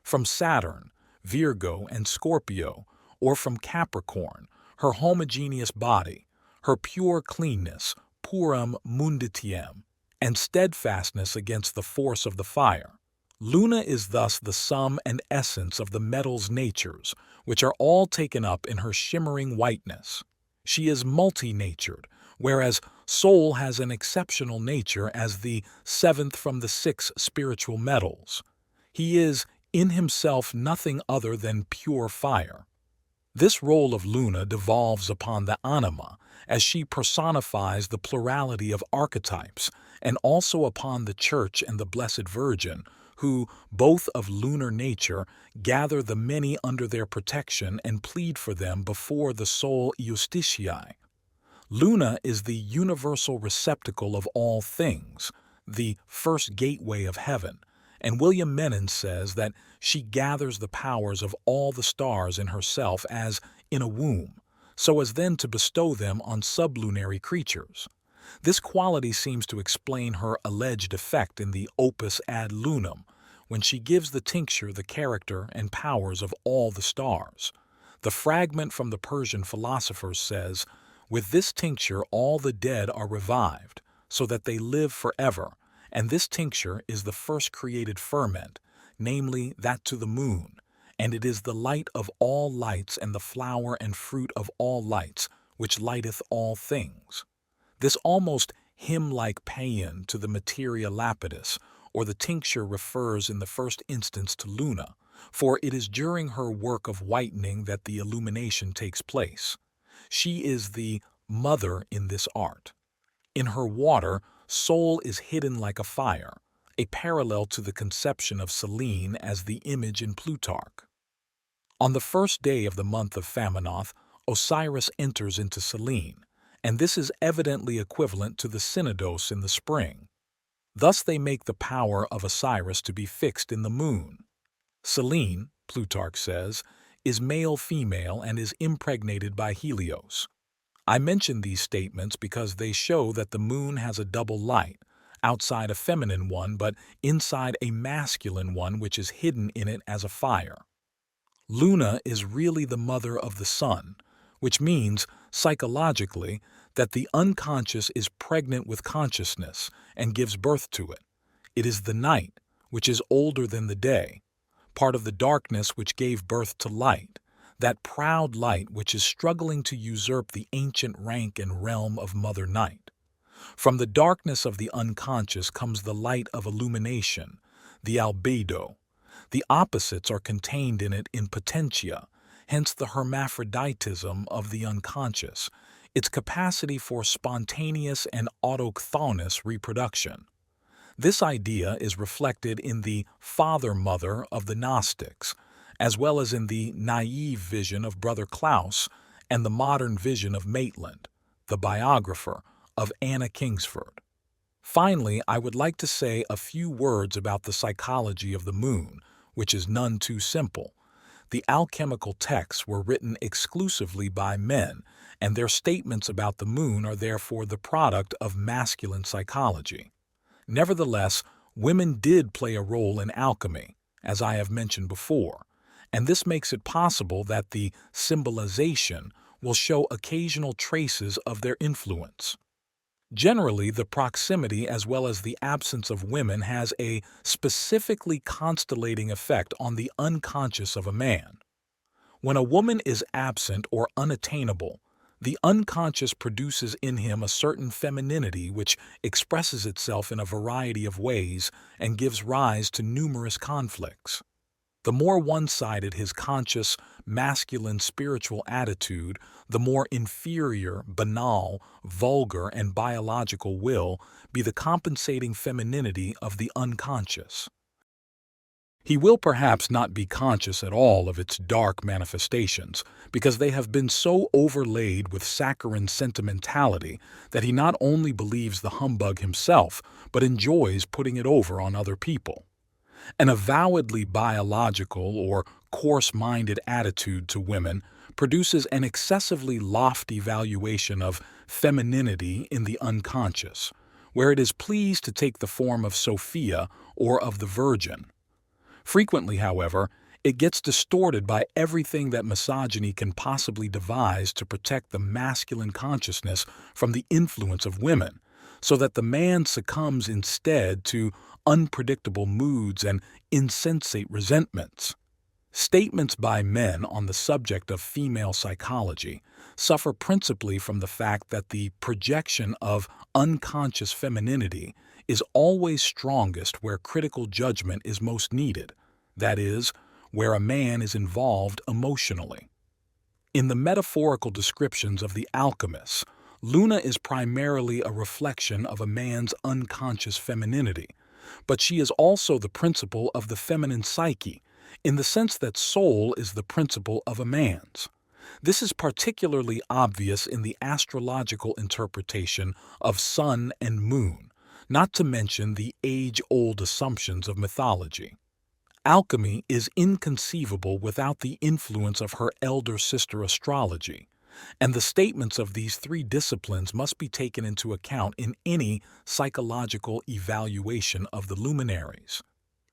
From Saturn, Virgo, and Scorpio, or from Capricorn, her homogeneous body, her pure cleanness, puram munditiam, and steadfastness against the force of the fire. Luna is thus the sum and essence of the metals' natures, which are all taken up in her shimmering whiteness. She is multi-natured, whereas Sol has an exceptional nature as the seventh from the six spiritual metals. He is, in himself, nothing other than pure fire. This role of Luna devolves upon the anima, as she personifies the plurality of archetypes, and also upon the Church and the Blessed Virgin, who, both of lunar nature, gather the many under their protection and plead for them before the Sol Iusticii. Luna is the universal receptacle of all things, the first gateway of heaven, and William Menon says that she gathers the powers of all the stars in herself as in a womb, so as then to bestow them on sublunary creatures. This quality seems to explain her alleged effect in the Opus Ad Lunam, when she gives the tincture the character and powers of all the stars. The fragment from the Persian philosophers says, "With this tincture all the dead are revived, so that they live forever, and this tincture is the first created ferment, namely that to the moon, and it is the light of all lights and the flower and fruit of all lights, which lighteth all things." This almost hymn-like paean to the materia lapidus, or the tincture, refers in the first instance to Luna, for it is during her work of whitening that the illumination takes place. She is the mother in this art. In her water, Sol is hidden like a fire, a parallel to the conception of Selene as the image in Plutarch. On the first day of the month of Faminoth, Osiris enters into Selene, and this is evidently equivalent to the Synodos in the spring. Thus they make the power of Osiris to be fixed in the moon. Selene, Plutarch says, is male-female and is impregnated by Helios. I mention these statements because they show that the moon has a double light, outside a feminine one but inside a masculine one which is hidden in it as a fire. Luna is really the mother of the sun, which means, psychologically, that the unconscious is pregnant with consciousness and gives birth to it. It is the night, which is older than the day, part of the darkness which gave birth to light, that proud light which is struggling to usurp the ancient rank and realm of Mother Night. From the darkness of the unconscious comes the light of illumination, the albedo. The opposites are contained in it in potentia, hence the hermaphroditism of the unconscious, its capacity for spontaneous and autochthonous reproduction. This idea is reflected in the father-mother of the Gnostics, as well as in the naive vision of Brother Klaus and the modern vision of Maitland, the biographer of Anna Kingsford. Finally, I would like to say a few words about the psychology of the moon, which is none too simple. The alchemical texts were written exclusively by men, and their statements about the moon are therefore the product of masculine psychology. Nevertheless, women did play a role in alchemy, as I have mentioned before, and this makes it possible that the symbolization will show occasional traces of their influence. Generally, the proximity as well as the absence of women has a specifically constellating effect on the unconscious of a man. When a woman is absent or unattainable, the unconscious produces in him a certain femininity which expresses itself in a variety of ways and gives rise to numerous conflicts. The more one-sided his conscious, masculine spiritual attitude, the more inferior, banal, vulgar, and biological will be the compensating femininity of the unconscious. He will perhaps not be conscious at all of its dark manifestations, because they have been so overlaid with saccharine sentimentality that he not only believes the humbug himself, but enjoys putting it over on other people. An avowedly biological or coarse-minded attitude to women produces an excessively lofty valuation of femininity in the unconscious, where it is pleased to take the form of Sophia or of the Virgin. Frequently, however, it gets distorted by everything that misogyny can possibly devise to protect the masculine consciousness from the influence of women, so that the man succumbs instead to unpredictable moods and insensate resentments. Statements by men on the subject of female psychology suffer principally from the fact that the projection of unconscious femininity is always strongest where critical judgment is most needed, that is, where a man is involved emotionally. In the metaphorical descriptions of the alchemists, Luna is primarily a reflection of a man's unconscious femininity, but she is also the principle of the feminine psyche, in the sense that soul is the principle of a man's. This is particularly obvious in the astrological interpretation of sun and moon, not to mention the age-old assumptions of mythology. Alchemy is inconceivable without the influence of her elder sister astrology, and the statements of these three disciplines must be taken into account in any psychological evaluation of the luminaries.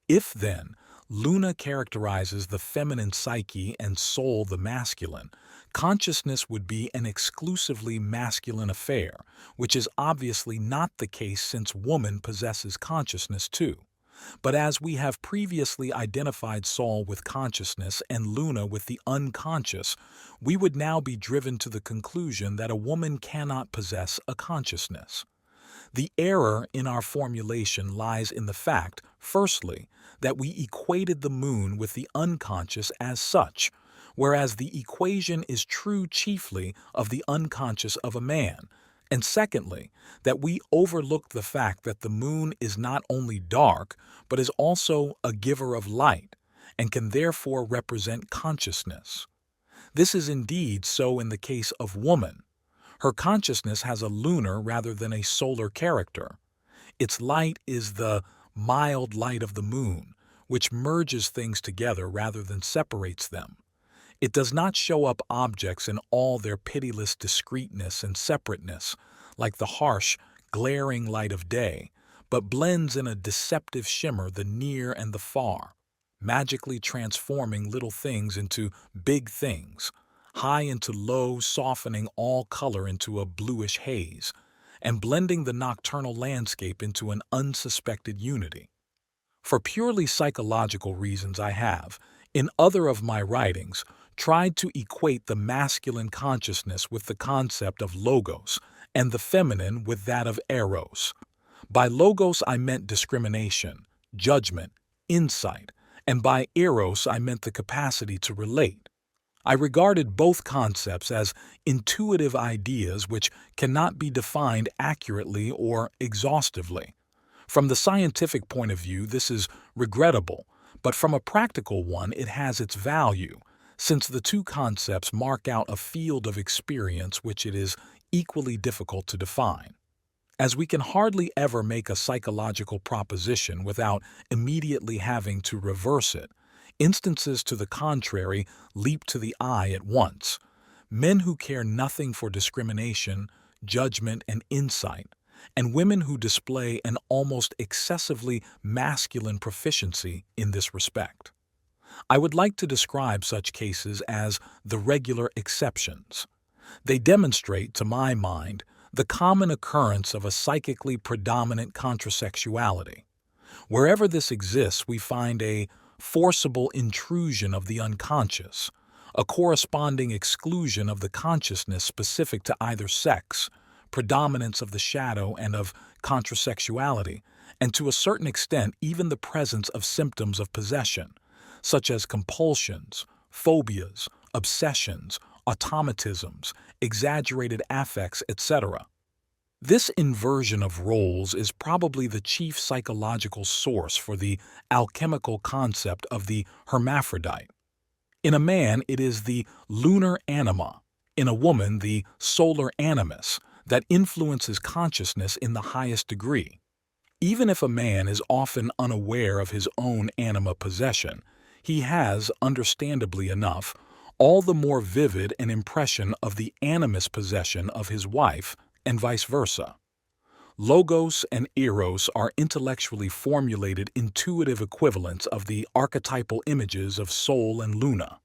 If, then, Luna characterizes the feminine psyche and soul the masculine, consciousness would be an exclusively masculine affair, which is obviously not the case since woman possesses consciousness too. But as we have previously identified Sol with consciousness and Luna with the unconscious, we would now be driven to the conclusion that a woman cannot possess a consciousness. The error in our formulation lies in the fact, firstly, that we equated the moon with the unconscious as such, whereas the equation is true chiefly of the unconscious of a man, and secondly, that we overlooked the fact that the moon is not only dark, but is also a giver of light, and can therefore represent consciousness. This is indeed so in the case of woman. Her consciousness has a lunar rather than a solar character. Its light is the mild light of the moon, which merges things together rather than separates them. It does not show up objects in all their pitiless discreteness and separateness, like the harsh, glaring light of day, but blends in a deceptive shimmer the near and the far, magically transforming little things into big things, high into low, softening all color into a bluish haze, and blending the nocturnal landscape into an unsuspected unity. For purely psychological reasons I have, in other of my writings, tried to equate the masculine consciousness with the concept of logos and the feminine with that of eros. By logos I meant discrimination, judgment, insight, and by eros I meant the capacity to relate. I regarded both concepts as intuitive ideas which cannot be defined accurately or exhaustively. From the scientific point of view, this is regrettable, but from a practical one it has its value, since the two concepts mark out a field of experience which it is equally difficult to define. As we can hardly ever make a psychological proposition without immediately having to reverse it, instances to the contrary leap to the eye at once. Men who care nothing for discrimination, judgment, and insight, and women who display an almost excessively masculine proficiency in this respect. I would like to describe such cases as the regular exceptions. They demonstrate, to my mind, the common occurrence of a psychically predominant contrasexuality. Wherever this exists, we find a forcible intrusion of the unconscious, a corresponding exclusion of the consciousness specific to either sex, predominance of the shadow and of contrasexuality, and to a certain extent even the presence of symptoms of possession, such as compulsions, phobias, obsessions, automatisms, exaggerated affects, etc. This inversion of roles is probably the chief psychological source for the alchemical concept of the hermaphrodite. In a man, it is the lunar anima, in a woman, the solar animus, that influences consciousness in the highest degree. Even if a man is often unaware of his own anima possession, he has, understandably enough, all the more vivid an impression of the animus possession of his wife, and vice versa. Logos and eros are intellectually formulated intuitive equivalents of the archetypal images of Sol and Luna.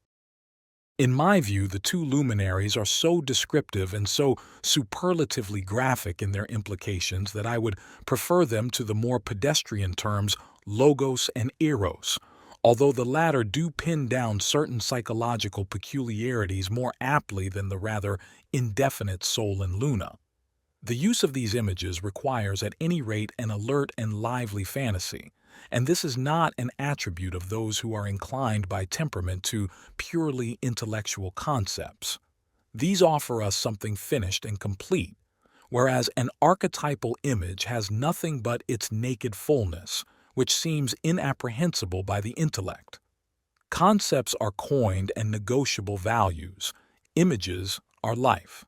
In my view, the two luminaries are so descriptive and so superlatively graphic in their implications that I would prefer them to the more pedestrian terms logos and eros, although the latter do pin down certain psychological peculiarities more aptly than the rather indefinite Sol and Luna. The use of these images requires at any rate an alert and lively fantasy, and this is not an attribute of those who are inclined by temperament to purely intellectual concepts. These offer us something finished and complete, whereas an archetypal image has nothing but its naked fullness, which seems inapprehensible by the intellect. Concepts are coined and negotiable values. Images are life.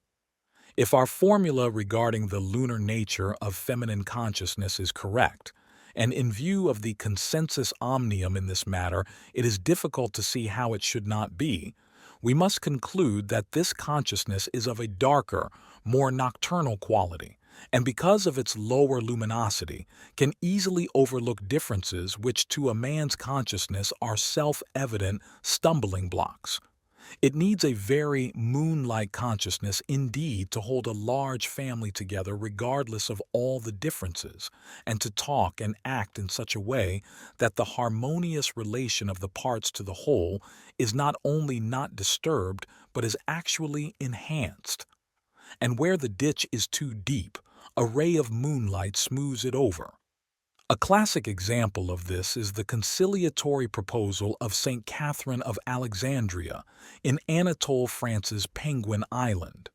If our formula regarding the lunar nature of feminine consciousness is correct, and in view of the consensus omnium in this matter, it is difficult to see how it should not be, we must conclude that this consciousness is of a darker, more nocturnal quality, and because of its lower luminosity, can easily overlook differences which to a man's consciousness are self-evident stumbling blocks. It needs a very moon-like consciousness indeed to hold a large family together regardless of all the differences, and to talk and act in such a way that the harmonious relation of the parts to the whole is not only not disturbed, but is actually enhanced. And where the ditch is too deep, a ray of moonlight smooths it over. A classic example of this is the conciliatory proposal of St. Catherine of Alexandria in Anatole France's Penguin Island.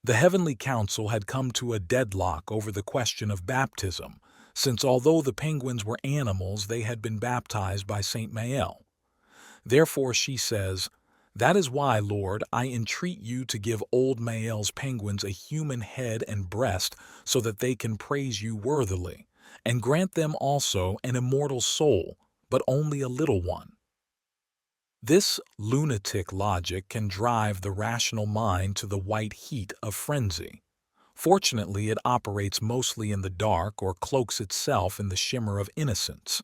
The Heavenly Council had come to a deadlock over the question of baptism, since although the penguins were animals, they had been baptized by St. Maël. Therefore she says, "That is why, Lord, I entreat you to give old Maël's penguins a human head and breast so that they can praise you worthily, and grant them also an immortal soul, but only a little one." This lunatic logic can drive the rational mind to the white heat of frenzy. Fortunately, it operates mostly in the dark or cloaks itself in the shimmer of innocence.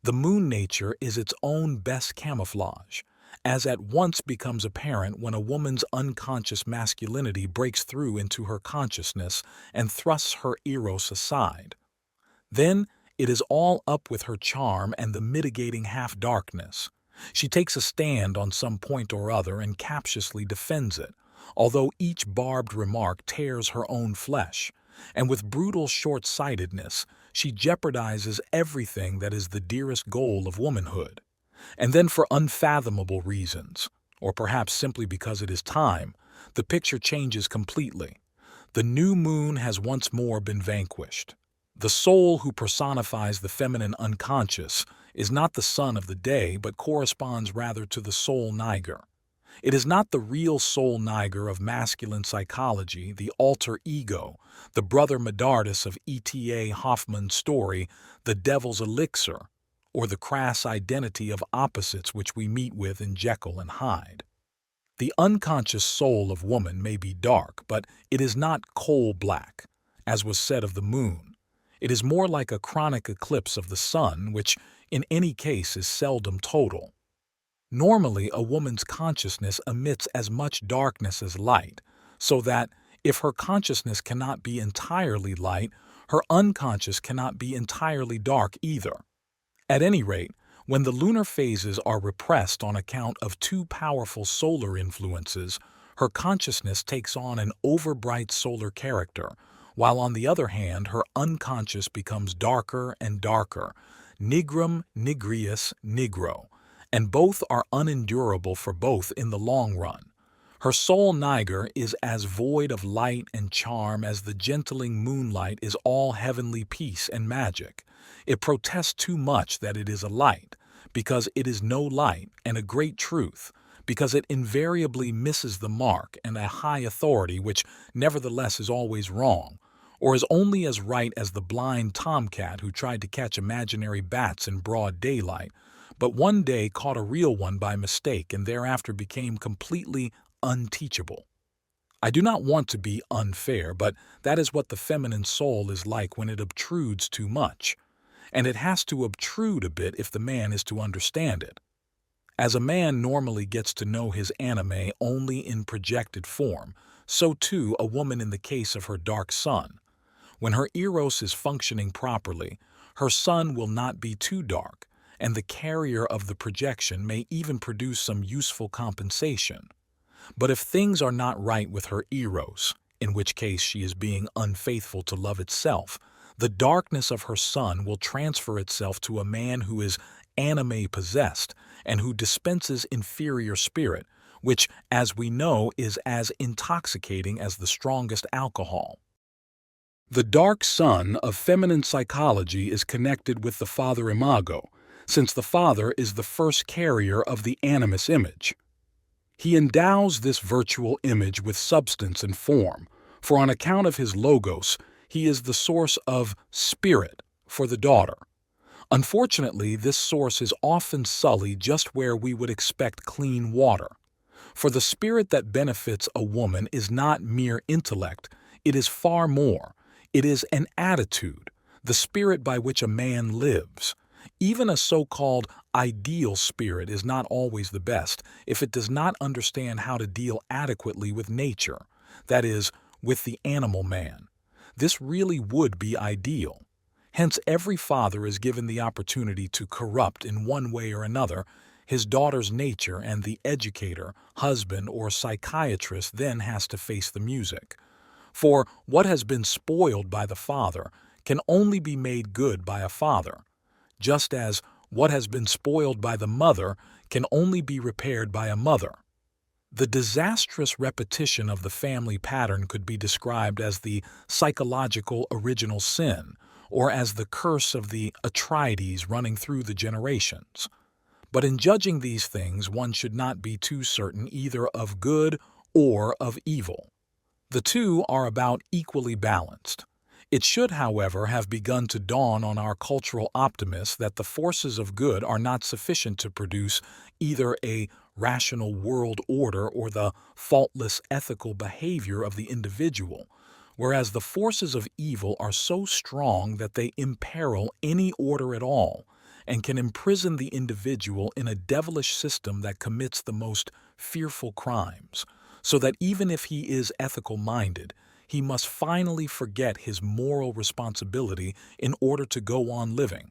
The moon nature is its own best camouflage, as at once becomes apparent when a woman's unconscious masculinity breaks through into her consciousness and thrusts her eros aside. Then it is all up with her charm and the mitigating half-darkness. She takes a stand on some point or other and captiously defends it, although each barbed remark tears her own flesh, and with brutal short-sightedness she jeopardizes everything that is the dearest goal of womanhood. And then for unfathomable reasons, or perhaps simply because it is time, the picture changes completely. The new moon has once more been vanquished. The soul who personifies the feminine unconscious is not the sun of the day, but corresponds rather to the soul niger. It is not the real soul niger of masculine psychology, the alter ego, the brother Medardus of E.T.A. Hoffmann's story, The Devil's Elixir, or the crass identity of opposites which we meet with in Jekyll and Hyde. The unconscious soul of woman may be dark, but it is not coal-black, as was said of the moon. It is more like a chronic eclipse of the sun, which in any case is seldom total. Normally, a woman's consciousness emits as much darkness as light, so that, if her consciousness cannot be entirely light, her unconscious cannot be entirely dark either. At any rate, when the lunar phases are repressed on account of too powerful solar influences, her consciousness takes on an overbright solar character, while on the other hand her unconscious becomes darker and darker, nigrum nigrius nigro, and both are unendurable for both in the long run. Her soul niger is as void of light and charm as the gentling moonlight is all heavenly peace and magic. It protests too much that it is a light, because it is no light, and a great truth, because it invariably misses the mark, and a high authority which nevertheless is always wrong, or is only as right as the blind tomcat who tried to catch imaginary bats in broad daylight, but one day caught a real one by mistake and thereafter became completely unteachable. I do not want to be unfair, but that is what the feminine soul is like when it obtrudes too much, and it has to obtrude a bit if the man is to understand it. As a man normally gets to know his anime only in projected form, so too a woman in the case of her dark sun. When her eros is functioning properly, her sun will not be too dark, and the carrier of the projection may even produce some useful compensation. But if things are not right with her eros, in which case she is being unfaithful to love itself, the darkness of her sun will transfer itself to a man who is anime-possessed and who dispenses inferior spirit, which, as we know, is as intoxicating as the strongest alcohol. The dark sun of feminine psychology is connected with the father imago, since the father is the first carrier of the animus image. He endows this virtual image with substance and form, for on account of his logos, he is the source of spirit for the daughter. Unfortunately, this source is often sullied just where we would expect clean water. For the spirit that benefits a woman is not mere intellect, it is far more. It is an attitude, the spirit by which a man lives. Even a so-called ideal spirit is not always the best if it does not understand how to deal adequately with nature, that is, with the animal man. This really would be ideal. Hence, every father is given the opportunity to corrupt in one way or another his daughter's nature, and the educator, husband, or psychiatrist then has to face the music. For what has been spoiled by the father can only be made good by a father, just as what has been spoiled by the mother can only be repaired by a mother. The disastrous repetition of the family pattern could be described as the psychological original sin, or as the curse of the Atreides running through the generations. But in judging these things, one should not be too certain either of good or of evil. The two are about equally balanced. It should, however, have begun to dawn on our cultural optimists that the forces of good are not sufficient to produce either a rational world order or the faultless ethical behavior of the individual, whereas the forces of evil are so strong that they imperil any order at all and can imprison the individual in a devilish system that commits the most fearful crimes, so that even if he is ethical-minded, he must finally forget his moral responsibility in order to go on living.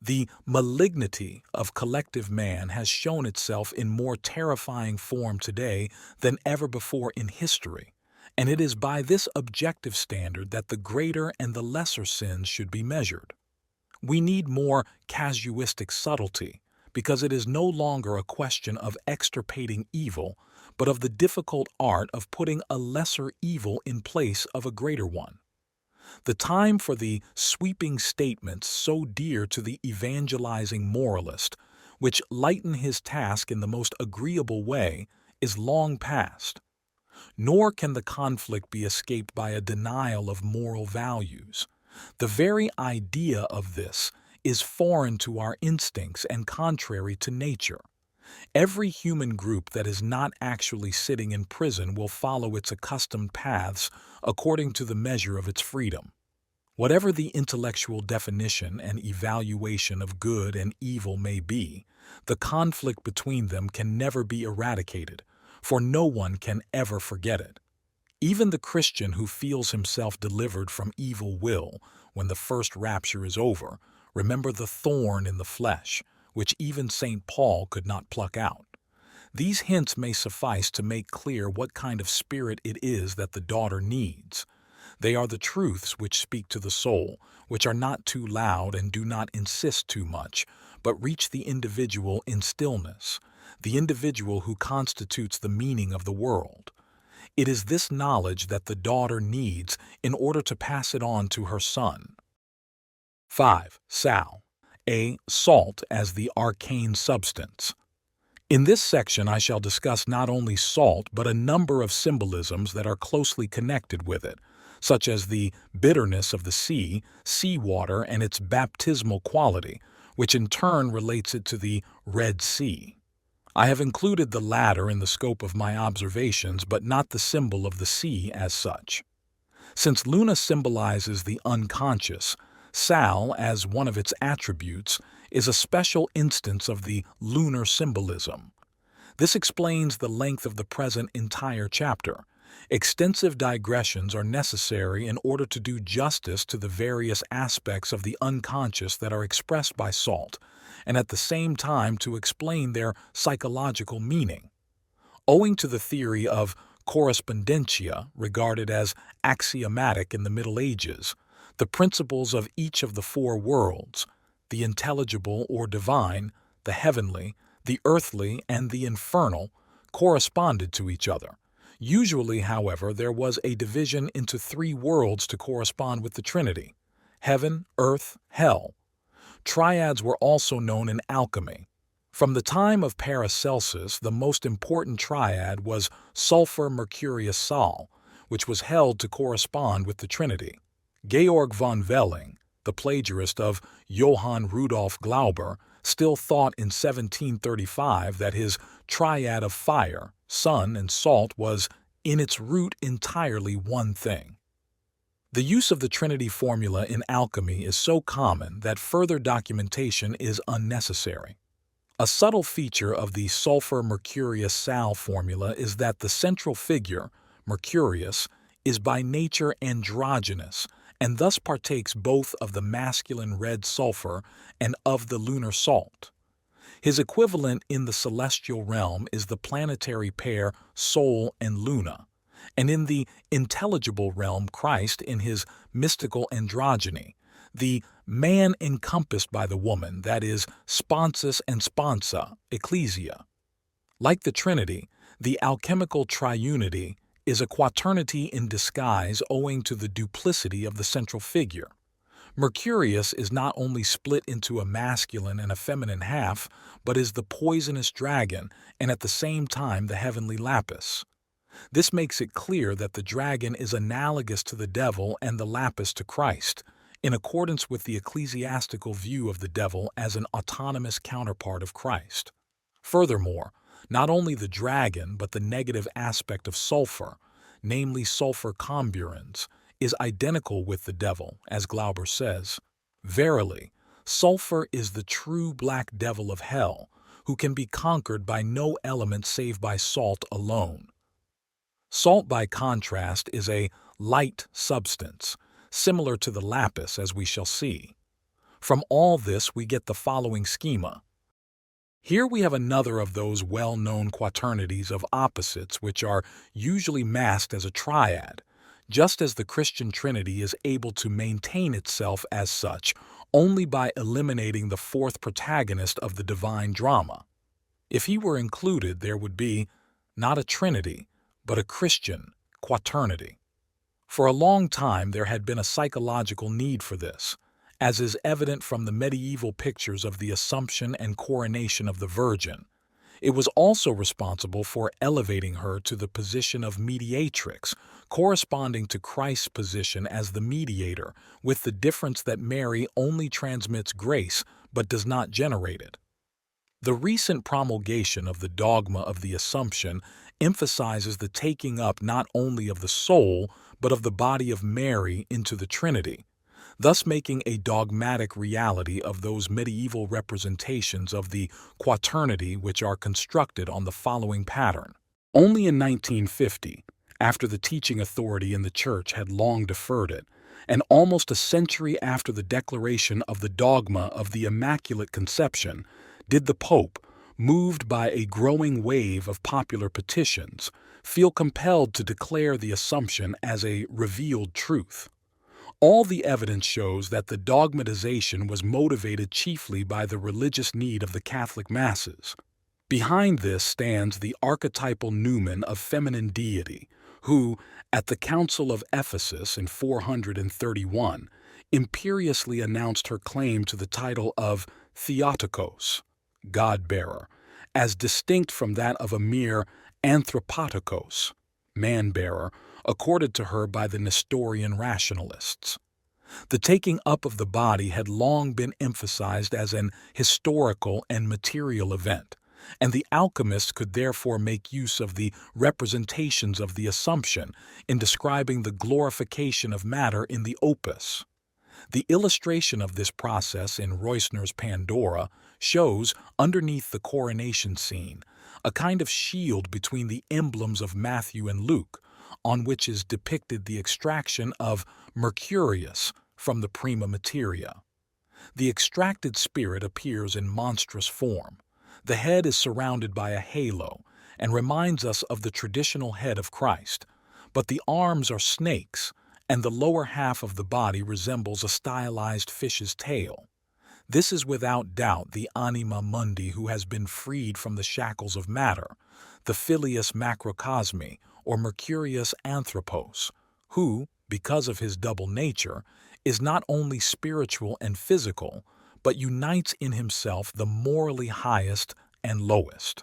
The malignity of collective man has shown itself in more terrifying form today than ever before in history, and it is by this objective standard that the greater and the lesser sins should be measured. We need more casuistic subtlety, because it is no longer a question of extirpating evil, but of the difficult art of putting a lesser evil in place of a greater one. The time for the sweeping statements so dear to the evangelizing moralist, which lighten his task in the most agreeable way, is long past. Nor can the conflict be escaped by a denial of moral values. The very idea of this is foreign to our instincts and contrary to nature. Every human group that is not actually sitting in prison will follow its accustomed paths according to the measure of its freedom. Whatever the intellectual definition and evaluation of good and evil may be, the conflict between them can never be eradicated, for no one can ever forget it. Even the Christian who feels himself delivered from evil will, when the first rapture is over, remember the thorn in the flesh, which even St. Paul could not pluck out. These hints may suffice to make clear what kind of spirit it is that the daughter needs. They are the truths which speak to the soul, which are not too loud and do not insist too much, but reach the individual in stillness. the individual who constitutes the meaning of the world. It is this knowledge that the daughter needs in order to pass it on to her son. 5. Sal. A. Salt as the arcane substance. In this section I shall discuss not only salt but a number of symbolisms that are closely connected with it, such as the bitterness of the sea, seawater, and its baptismal quality, which in turn relates it to the Red Sea. I have included the latter in the scope of my observations, but not the symbol of the sea as such. Since Luna symbolizes the unconscious, Sal, as one of its attributes, is a special instance of the lunar symbolism. This explains the length of the present entire chapter. Extensive digressions are necessary in order to do justice to the various aspects of the unconscious that are expressed by salt, and at the same time to explain their psychological meaning. Owing to the theory of correspondentia, regarded as axiomatic in the Middle Ages, the principles of each of the four worlds, the intelligible or divine, the heavenly, the earthly, and the infernal, corresponded to each other. Usually, however, there was a division into three worlds to correspond with the Trinity: heaven, earth, hell. Triads were also known in alchemy. From the time of Paracelsus, the most important triad was sulphur Mercurius Sol, which was held to correspond with the Trinity. Georg von Velling, the plagiarist of Johann Rudolf Glauber, still thought in 1735 that his triad of fire, sun, and salt was, in its root, entirely one thing. The use of the Trinity formula in alchemy is so common that further documentation is unnecessary. A subtle feature of the sulphur Mercurius Sal formula is that the central figure, Mercurius, is by nature androgynous, and thus partakes both of the masculine red sulphur and of the lunar salt. His equivalent in the celestial realm is the planetary pair Sol and Luna, and in the intelligible realm Christ in his mystical androgyny, the man encompassed by the woman, that is, sponsus and sponsa, Ecclesia. Like the Trinity, the alchemical triunity is a quaternity in disguise owing to the duplicity of the central figure. Mercurius is not only split into a masculine and a feminine half, but is the poisonous dragon and at the same time the heavenly lapis. This makes it clear that the dragon is analogous to the devil and the lapis to Christ, in accordance with the ecclesiastical view of the devil as an autonomous counterpart of Christ. Furthermore, not only the dragon but the negative aspect of sulphur, namely sulphur comburans, is identical with the devil, as Glauber says. Verily, sulphur is the true black devil of hell, who can be conquered by no element save by salt alone. Salt, by contrast, is a light substance, similar to the lapis, as we shall see. From all this we get the following schema. Here we have another of those well-known quaternities of opposites which are usually masked as a triad, just as the Christian Trinity is able to maintain itself as such only by eliminating the fourth protagonist of the divine drama. If he were included, there would be not a Trinity, but a Christian quaternity. For a long time there had been a psychological need for this, as is evident from the medieval pictures of the Assumption and coronation of the Virgin. It was also responsible for elevating her to the position of mediatrix, corresponding to Christ's position as the mediator, with the difference that Mary only transmits grace but does not generate it. The recent promulgation of the dogma of the Assumption emphasizes the taking up not only of the soul but of the body of Mary into the Trinity, thus making a dogmatic reality of those medieval representations of the quaternity which are constructed on the following pattern. Only in 1950, after the teaching authority in the Church had long deferred it, and almost a century after the declaration of the dogma of the Immaculate Conception, did the Pope, moved by a growing wave of popular petitions, feel compelled to declare the Assumption as a revealed truth. All the evidence shows that the dogmatization was motivated chiefly by the religious need of the Catholic masses. Behind this stands the archetypal numen of feminine deity, who, at the Council of Ephesus in 431, imperiously announced her claim to the title of Theotokos, God-bearer, as distinct from that of a mere anthropotokos, man-bearer, accorded to her by the Nestorian rationalists. The taking up of the body had long been emphasized as an historical and material event, and the alchemists could therefore make use of the representations of the Assumption in describing the glorification of matter in the opus. The illustration of this process in Reusner's Pandora shows, underneath the coronation scene, a kind of shield between the emblems of Matthew and Luke, on which is depicted the extraction of Mercurius from the prima materia. The extracted spirit appears in monstrous form. The head is surrounded by a halo and reminds us of the traditional head of Christ, but the arms are snakes, and the lower half of the body resembles a stylized fish's tail. This is without doubt the anima mundi who has been freed from the shackles of matter, the filius macrocosmi, or Mercurius anthropos, who, because of his double nature, is not only spiritual and physical, but unites in himself the morally highest and lowest.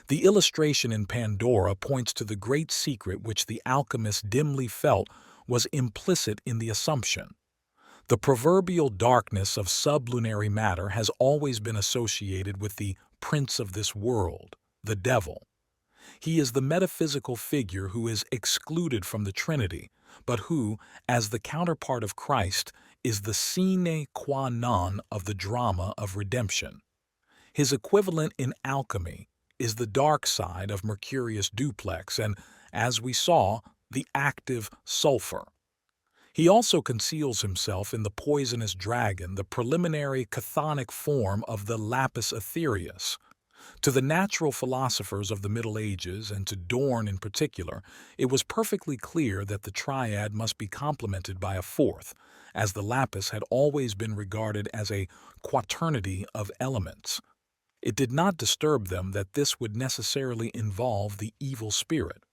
The illustration in Pandora points to the great secret which the alchemists dimly felt was implicit in the Assumption. The proverbial darkness of sublunary matter has always been associated with the prince of this world, the devil. He is the metaphysical figure who is excluded from the Trinity, but who, as the counterpart of Christ, is the sine qua non of the drama of redemption. His equivalent in alchemy is the dark side of Mercurius duplex and, as we saw, the active sulphur. He also conceals himself in the poisonous dragon, the preliminary chthonic form of the lapis ethereus. To the natural philosophers of the Middle Ages, and to Dorn in particular, it was perfectly clear that the triad must be complemented by a fourth, as the lapis had always been regarded as a quaternity of elements. It did not disturb them that this would necessarily involve the evil spirit.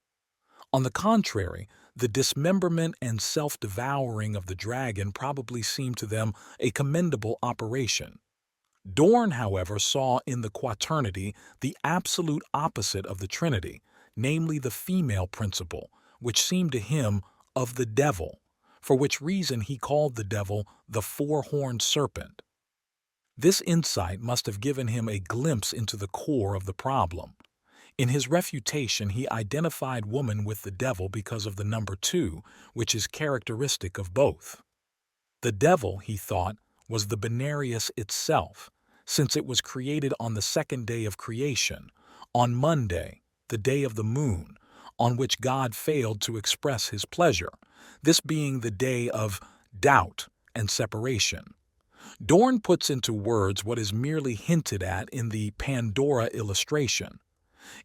On the contrary, the dismemberment and self-devouring of the dragon probably seemed to them a commendable operation. Dorn, however, saw in the quaternity the absolute opposite of the Trinity, namely the female principle, which seemed to him of the devil, for which reason he called the devil the four-horned serpent. This insight must have given him a glimpse into the core of the problem. In his refutation, he identified woman with the devil because of the number 2, which is characteristic of both. The devil, he thought, was the binarius itself, since it was created on the second day of creation, on Monday, the day of the moon, on which God failed to express his pleasure, this being the day of doubt and separation. Dorn puts into words what is merely hinted at in the Pandora illustration.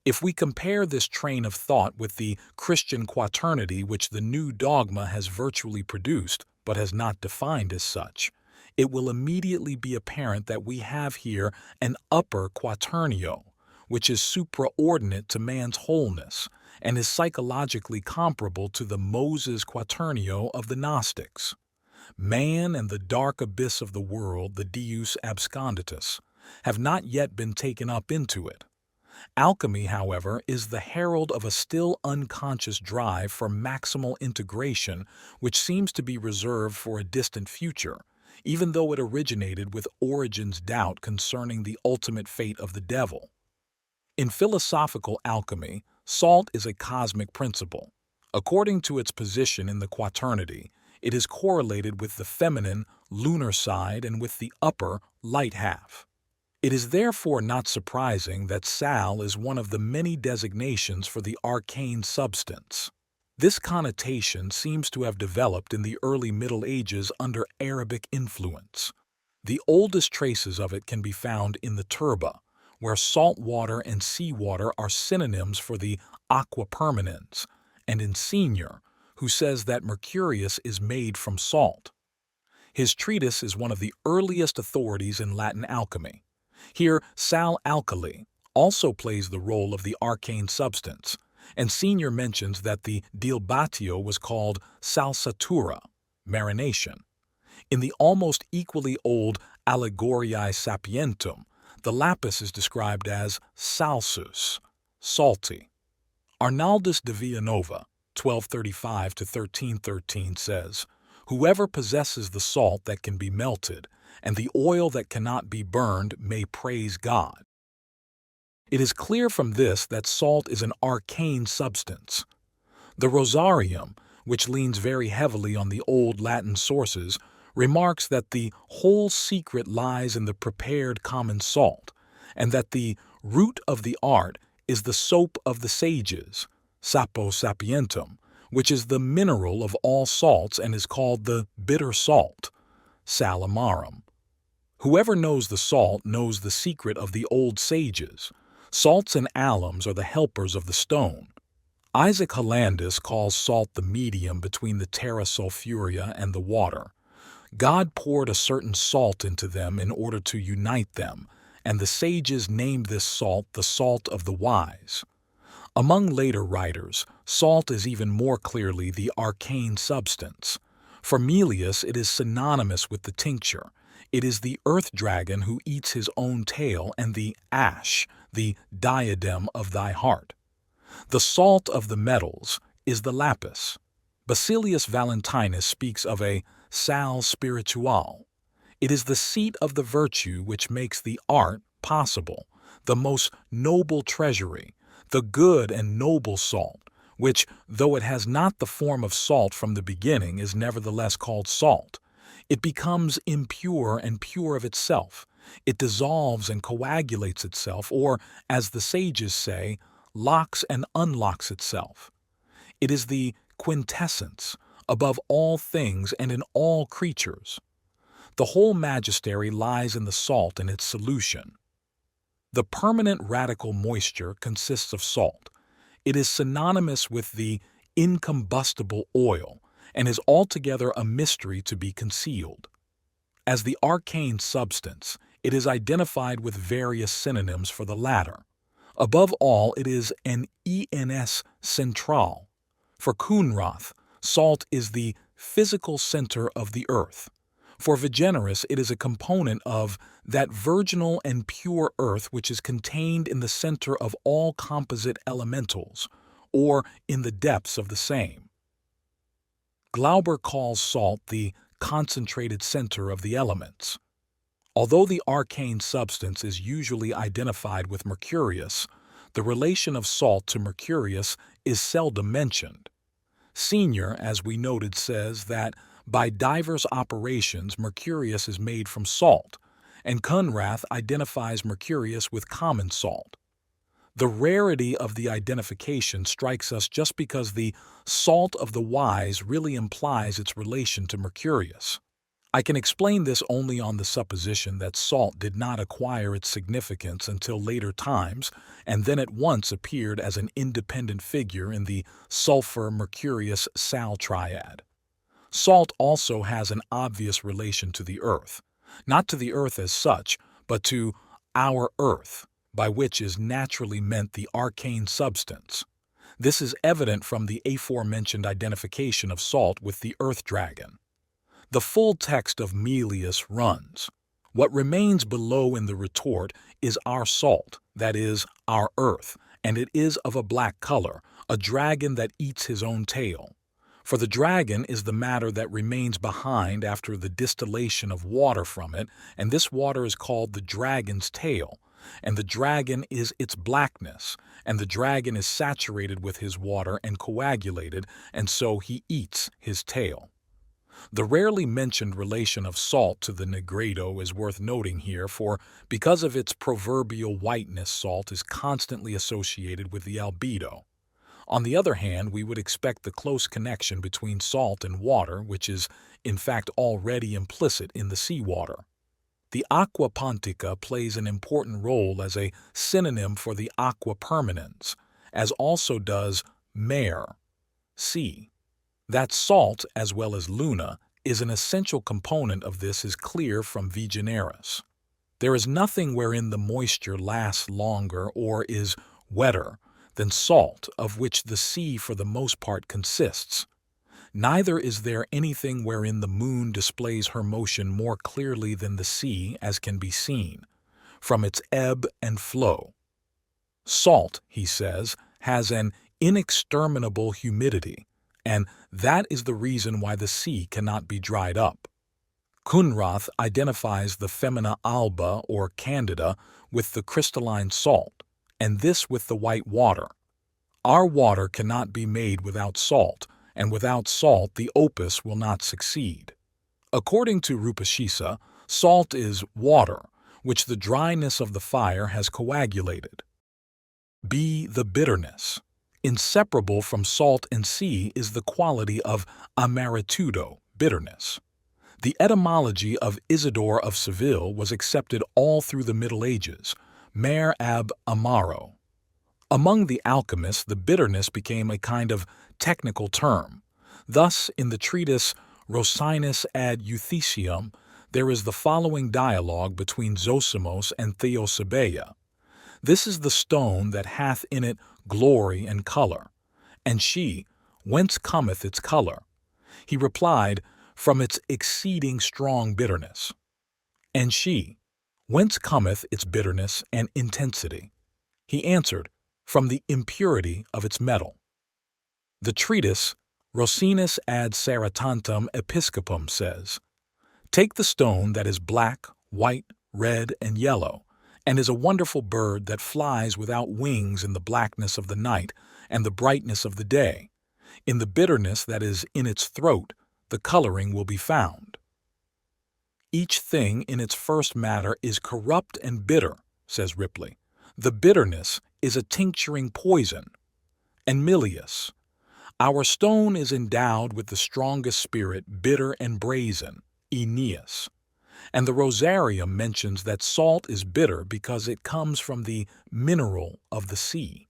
If we compare this train of thought with the Christian quaternity which the new dogma has virtually produced, but has not defined as such, it will immediately be apparent that we have here an upper quaternio, which is supraordinate to man's wholeness, and is psychologically comparable to the Moses quaternio of the Gnostics. Man and the dark abyss of the world, the Deus absconditus, have not yet been taken up into it. Alchemy, however, is the herald of a still unconscious drive for maximal integration which seems to be reserved for a distant future, even though it originated with Origen's doubt concerning the ultimate fate of the devil. In philosophical alchemy, salt is a cosmic principle. According to its position in the quaternity, it is correlated with the feminine, lunar side and with the upper, light half. It is therefore not surprising that Sal is one of the many designations for the arcane substance. This connotation seems to have developed in the early Middle Ages under Arabic influence. The oldest traces of it can be found in the Turba, where salt water and seawater are synonyms for the aqua permanens, and in Senior, who says that Mercurius is made from salt. His treatise is one of the earliest authorities in Latin alchemy. Here, Sal Alkali, also plays the role of the arcane substance, and Senior mentions that the dialbatio was called salsatura, marination. In the almost equally old Allegoriae Sapientum, the lapis is described as salsus, salty. Arnaldus de Villanova, 1235 to 1313, says, "Whoever possesses the salt that can be melted and the oil that cannot be burned may praise God." It is clear from this that salt is an arcane substance. The Rosarium, which leans very heavily on the old Latin sources, remarks that the whole secret lies in the prepared common salt, and that the root of the art is the soap of the sages, sapo sapientum, which is the mineral of all salts and is called the bitter salt, sal amarum. Whoever knows the salt knows the secret of the old sages. Salts and alums are the helpers of the stone. Isaac Hollandus calls salt the medium between the terra sulphurea and the water. God poured a certain salt into them in order to unite them, and the sages named this salt the salt of the wise. Among later writers, salt is even more clearly the arcane substance. For Melius, it is synonymous with the tincture. It is the earth dragon who eats his own tail, and the ash, the diadem of thy heart. The salt of the metals is the lapis. Basilius Valentinus speaks of a sal spiritual. It is the seat of the virtue which makes the art possible, the most noble treasury, the good and noble salt, which, though it has not the form of salt from the beginning, is nevertheless called salt. It becomes impure and pure of itself. It dissolves and coagulates itself, or, as the sages say, locks and unlocks itself. It is the quintessence, above all things and in all creatures. The whole magistery lies in the salt and its solution. The permanent radical moisture consists of salt. It is synonymous with the incombustible oil and is altogether a mystery to be concealed. As the arcane substance, it is identified with various synonyms for the latter. Above all, it is an ens central. For Kuhnroth, salt is the physical center of the earth. For Vigenerus, it is a component of that virginal and pure earth which is contained in the center of all composite elementals, or in the depths of the same. Glauber calls salt the concentrated center of the elements. Although the arcane substance is usually identified with Mercurius, the relation of salt to Mercurius is seldom mentioned. Senior, as we noted, says that by diverse operations Mercurius is made from salt, and Conrath identifies Mercurius with common salt. The rarity of the identification strikes us just because the salt of the wise really implies its relation to Mercurius. I can explain this only on the supposition that salt did not acquire its significance until later times and then at once appeared as an independent figure in the sulfur-Mercurius-Sal triad. Salt also has an obvious relation to the earth, not to the earth as such, but to our earth, by which is naturally meant the arcane substance. This is evident from the aforementioned identification of salt with the earth dragon. The full text of Melius runs, "What remains below in the retort is our salt, that is, our earth, and it is of a black color, a dragon that eats his own tail. For the dragon is the matter that remains behind after the distillation of water from it, and this water is called the dragon's tail, and the dragon is its blackness, and the dragon is saturated with his water and coagulated, and so he eats his tail." The rarely mentioned relation of salt to the negredo is worth noting here, for because of its proverbial whiteness, salt is constantly associated with the albedo. On the other hand, we would expect the close connection between salt and water, which is in fact already implicit in the seawater. The aqua pontica plays an important role as a synonym for the aqua permanens, as also does mare, sea. That salt, as well as luna, is an essential component of this is clear from Vigenerus. There is nothing wherein the moisture lasts longer or is wetter than salt, of which the sea for the most part consists. Neither is there anything wherein the moon displays her motion more clearly than the sea, as can be seen, from its ebb and flow. Salt, he says, has an inexterminable humidity, and that is the reason why the sea cannot be dried up. Kunrath identifies the femina alba or candida with the crystalline salt, and this with the white water. Our water cannot be made without salt, and without salt the opus will not succeed. According to Rupashisa, salt is water, which the dryness of the fire has coagulated. B. The bitterness. Inseparable from salt and sea is the quality of amaritudo, bitterness. The etymology of Isidore of Seville was accepted all through the Middle Ages, mer ab amaro. Among the alchemists, the bitterness became a kind of technical term. Thus, in the treatise Rosinus ad Euthecium, there is the following dialogue between Zosimos and Theosabeia. This is the stone that hath in it glory and color. And she, whence cometh its color? He replied, from its exceeding strong bitterness. And she, whence cometh its bitterness and intensity? He answered, from the impurity of its metal. The treatise Rosinus ad Saratantum Episcopum says, take the stone that is black, white, red, and yellow, and is a wonderful bird that flies without wings in the blackness of the night and the brightness of the day. In the bitterness that is in its throat, the coloring will be found. Each thing in its first matter is corrupt and bitter, says Ripley. The bitterness is a tincturing poison. And Milius, our stone is endowed with the strongest spirit, bitter and brazen, Aeneas. And the Rosarium mentions that salt is bitter because it comes from the mineral of the sea.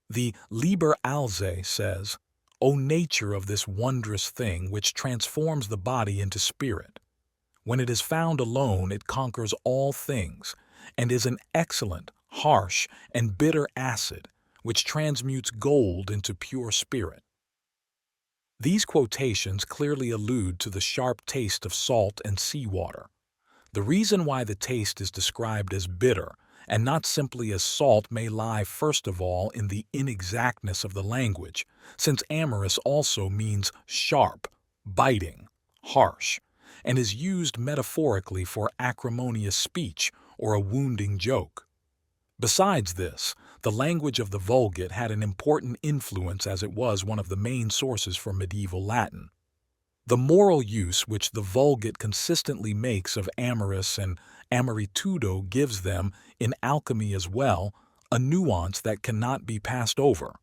The Liber Alze says, O nature of this wondrous thing which transforms the body into spirit. When it is found alone, it conquers all things, and is an excellent, harsh, and bitter acid, which transmutes gold into pure spirit. These quotations clearly allude to the sharp taste of salt and seawater. The reason why the taste is described as bitter and not simply as salt may lie first of all in the inexactness of the language, since amorous also means sharp, biting, harsh, and is used metaphorically for acrimonious speech or a wounding joke. Besides this, the language of the Vulgate had an important influence as it was one of the main sources for medieval Latin. The moral use which the Vulgate consistently makes of amorous and amaritudo gives them, in alchemy as well, a nuance that cannot be passed over.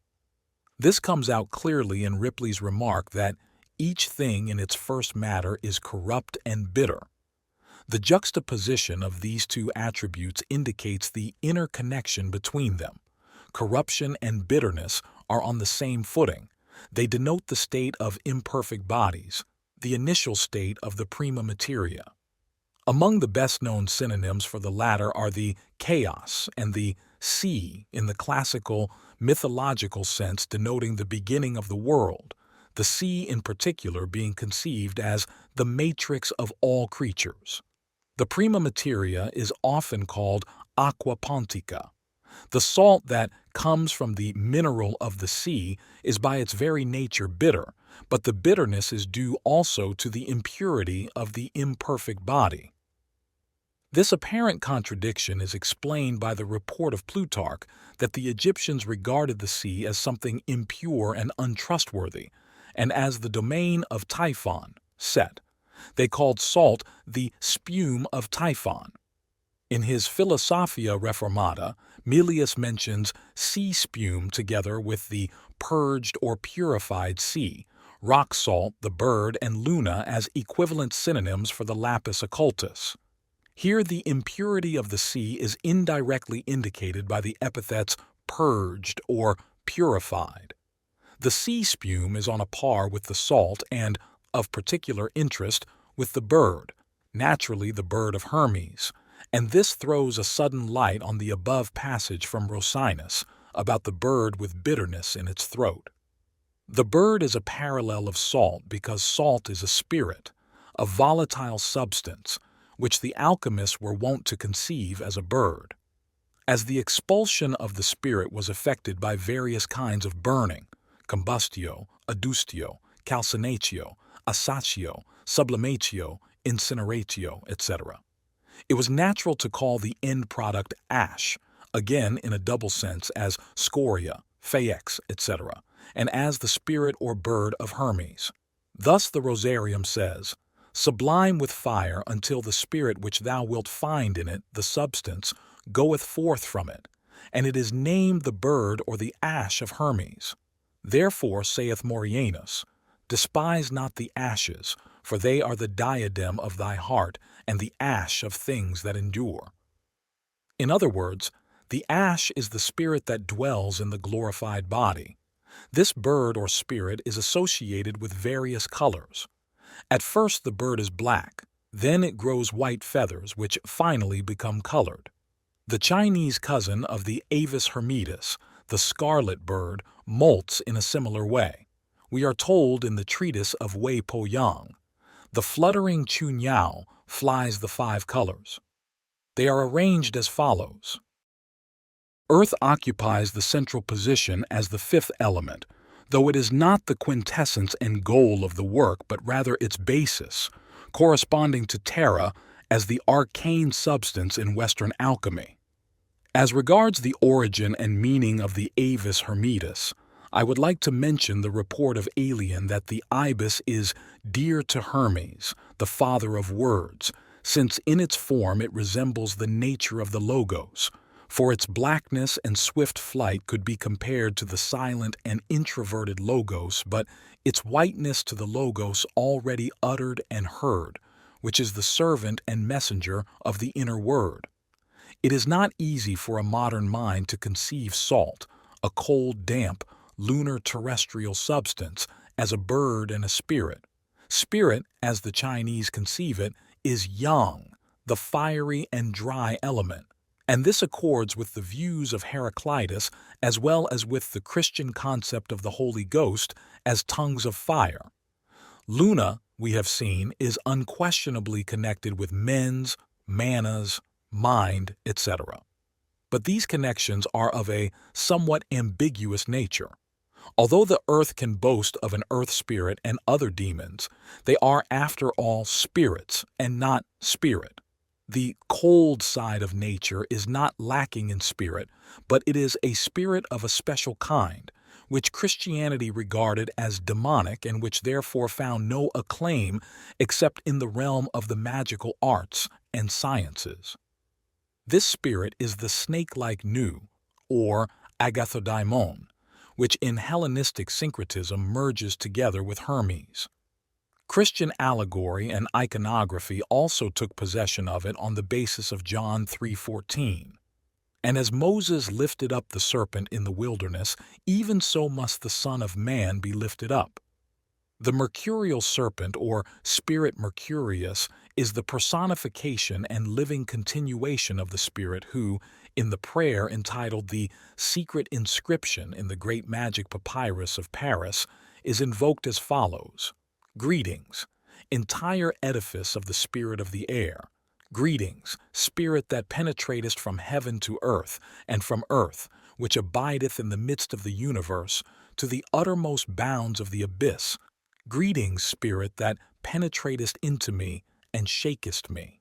This comes out clearly in Ripley's remark that each thing in its first matter is corrupt and bitter. The juxtaposition of these two attributes indicates the inner connection between them. Corruption and bitterness are on the same footing. They denote the state of imperfect bodies, the initial state of the prima materia. Among the best-known synonyms for the latter are the chaos and the sea in the classical, mythological sense denoting the beginning of the world, the sea in particular being conceived as the matrix of all creatures. The prima materia is often called aqua pontica. The salt that comes from the mineral of the sea is by its very nature bitter, but the bitterness is due also to the impurity of the imperfect body. This apparent contradiction is explained by the report of Plutarch that the Egyptians regarded the sea as something impure and untrustworthy, and as the domain of Typhon, Set. They called salt the spume of Typhon. In his Philosophia Reformata, Milius mentions sea spume together with the purged or purified sea, rock salt, the bird, and luna as equivalent synonyms for the lapis occultus. Here the impurity of the sea is indirectly indicated by the epithets purged or purified. The sea spume is on a par with the salt and, of particular interest, with the bird, naturally the bird of Hermes, and this throws a sudden light on the above passage from Rosinus about the bird with bitterness in its throat. The bird is a parallel of salt because salt is a spirit, a volatile substance, which the alchemists were wont to conceive as a bird. As the expulsion of the spirit was effected by various kinds of burning, combustio, adustio, calcinatio, assatio, sublimatio, incineratio, etc., it was natural to call the end product ash, again in a double sense as scoria, fex, etc., and as the spirit or bird of Hermes. Thus the Rosarium says, "Sublime with fire until the spirit which thou wilt find in it, the substance, goeth forth from it, and it is named the bird or the ash of Hermes. Therefore, saith Morianus, despise not the ashes, for they are the diadem of thy heart and the ash of things that endure." In other words, the ash is the spirit that dwells in the glorified body. This bird or spirit is associated with various colors. At first the bird is black, then it grows white feathers which finally become colored. The Chinese cousin of the Avis hermetis, the scarlet bird, molts in a similar way. We are told in the treatise of Wei Po Yang, "The fluttering Chunyao flies the 5 colors." They are arranged as follows. Earth occupies the central position as the 5th element, though it is not the quintessence and goal of the work but rather its basis, corresponding to Terra as the arcane substance in Western alchemy. As regards the origin and meaning of the Avis hermetis, I would like to mention the report of Aelian that the ibis is dear to Hermes, the father of words, since in its form it resembles the nature of the logos, for its blackness and swift flight could be compared to the silent and introverted logos, but its whiteness to the logos already uttered and heard, which is the servant and messenger of the inner word. It is not easy for a modern mind to conceive salt, a cold, damp, lunar terrestrial substance, as a bird and a spirit. Spirit, as the Chinese conceive it, is yang, the fiery and dry element, and this accords with the views of Heraclitus as well as with the Christian concept of the Holy Ghost as tongues of fire. Luna, we have seen, is unquestionably connected with mens, manas, mind, etc. But these connections are of a somewhat ambiguous nature. Although the earth can boast of an earth spirit and other demons, they are after all spirits and not spirit. The cold side of nature is not lacking in spirit, but it is a spirit of a special kind, which Christianity regarded as demonic and which therefore found no acclaim except in the realm of the magical arts and sciences. This spirit is the snake-like nu, or agathodaimon, which in Hellenistic syncretism merges together with Hermes. Christian allegory and iconography also took possession of it on the basis of John 3:14. And as Moses lifted up the serpent in the wilderness, even so must the Son of Man be lifted up. The mercurial serpent, or spirit Mercurius, is the personification and living continuation of the Spirit who, in the prayer entitled the Secret Inscription in the Great Magic Papyrus of Paris, is invoked as follows. Greetings, entire edifice of the spirit of the air. Greetings, spirit that penetratest from heaven to earth, and from earth, which abideth in the midst of the universe, to the uttermost bounds of the abyss. Greetings, spirit that penetratest into me and shakest me.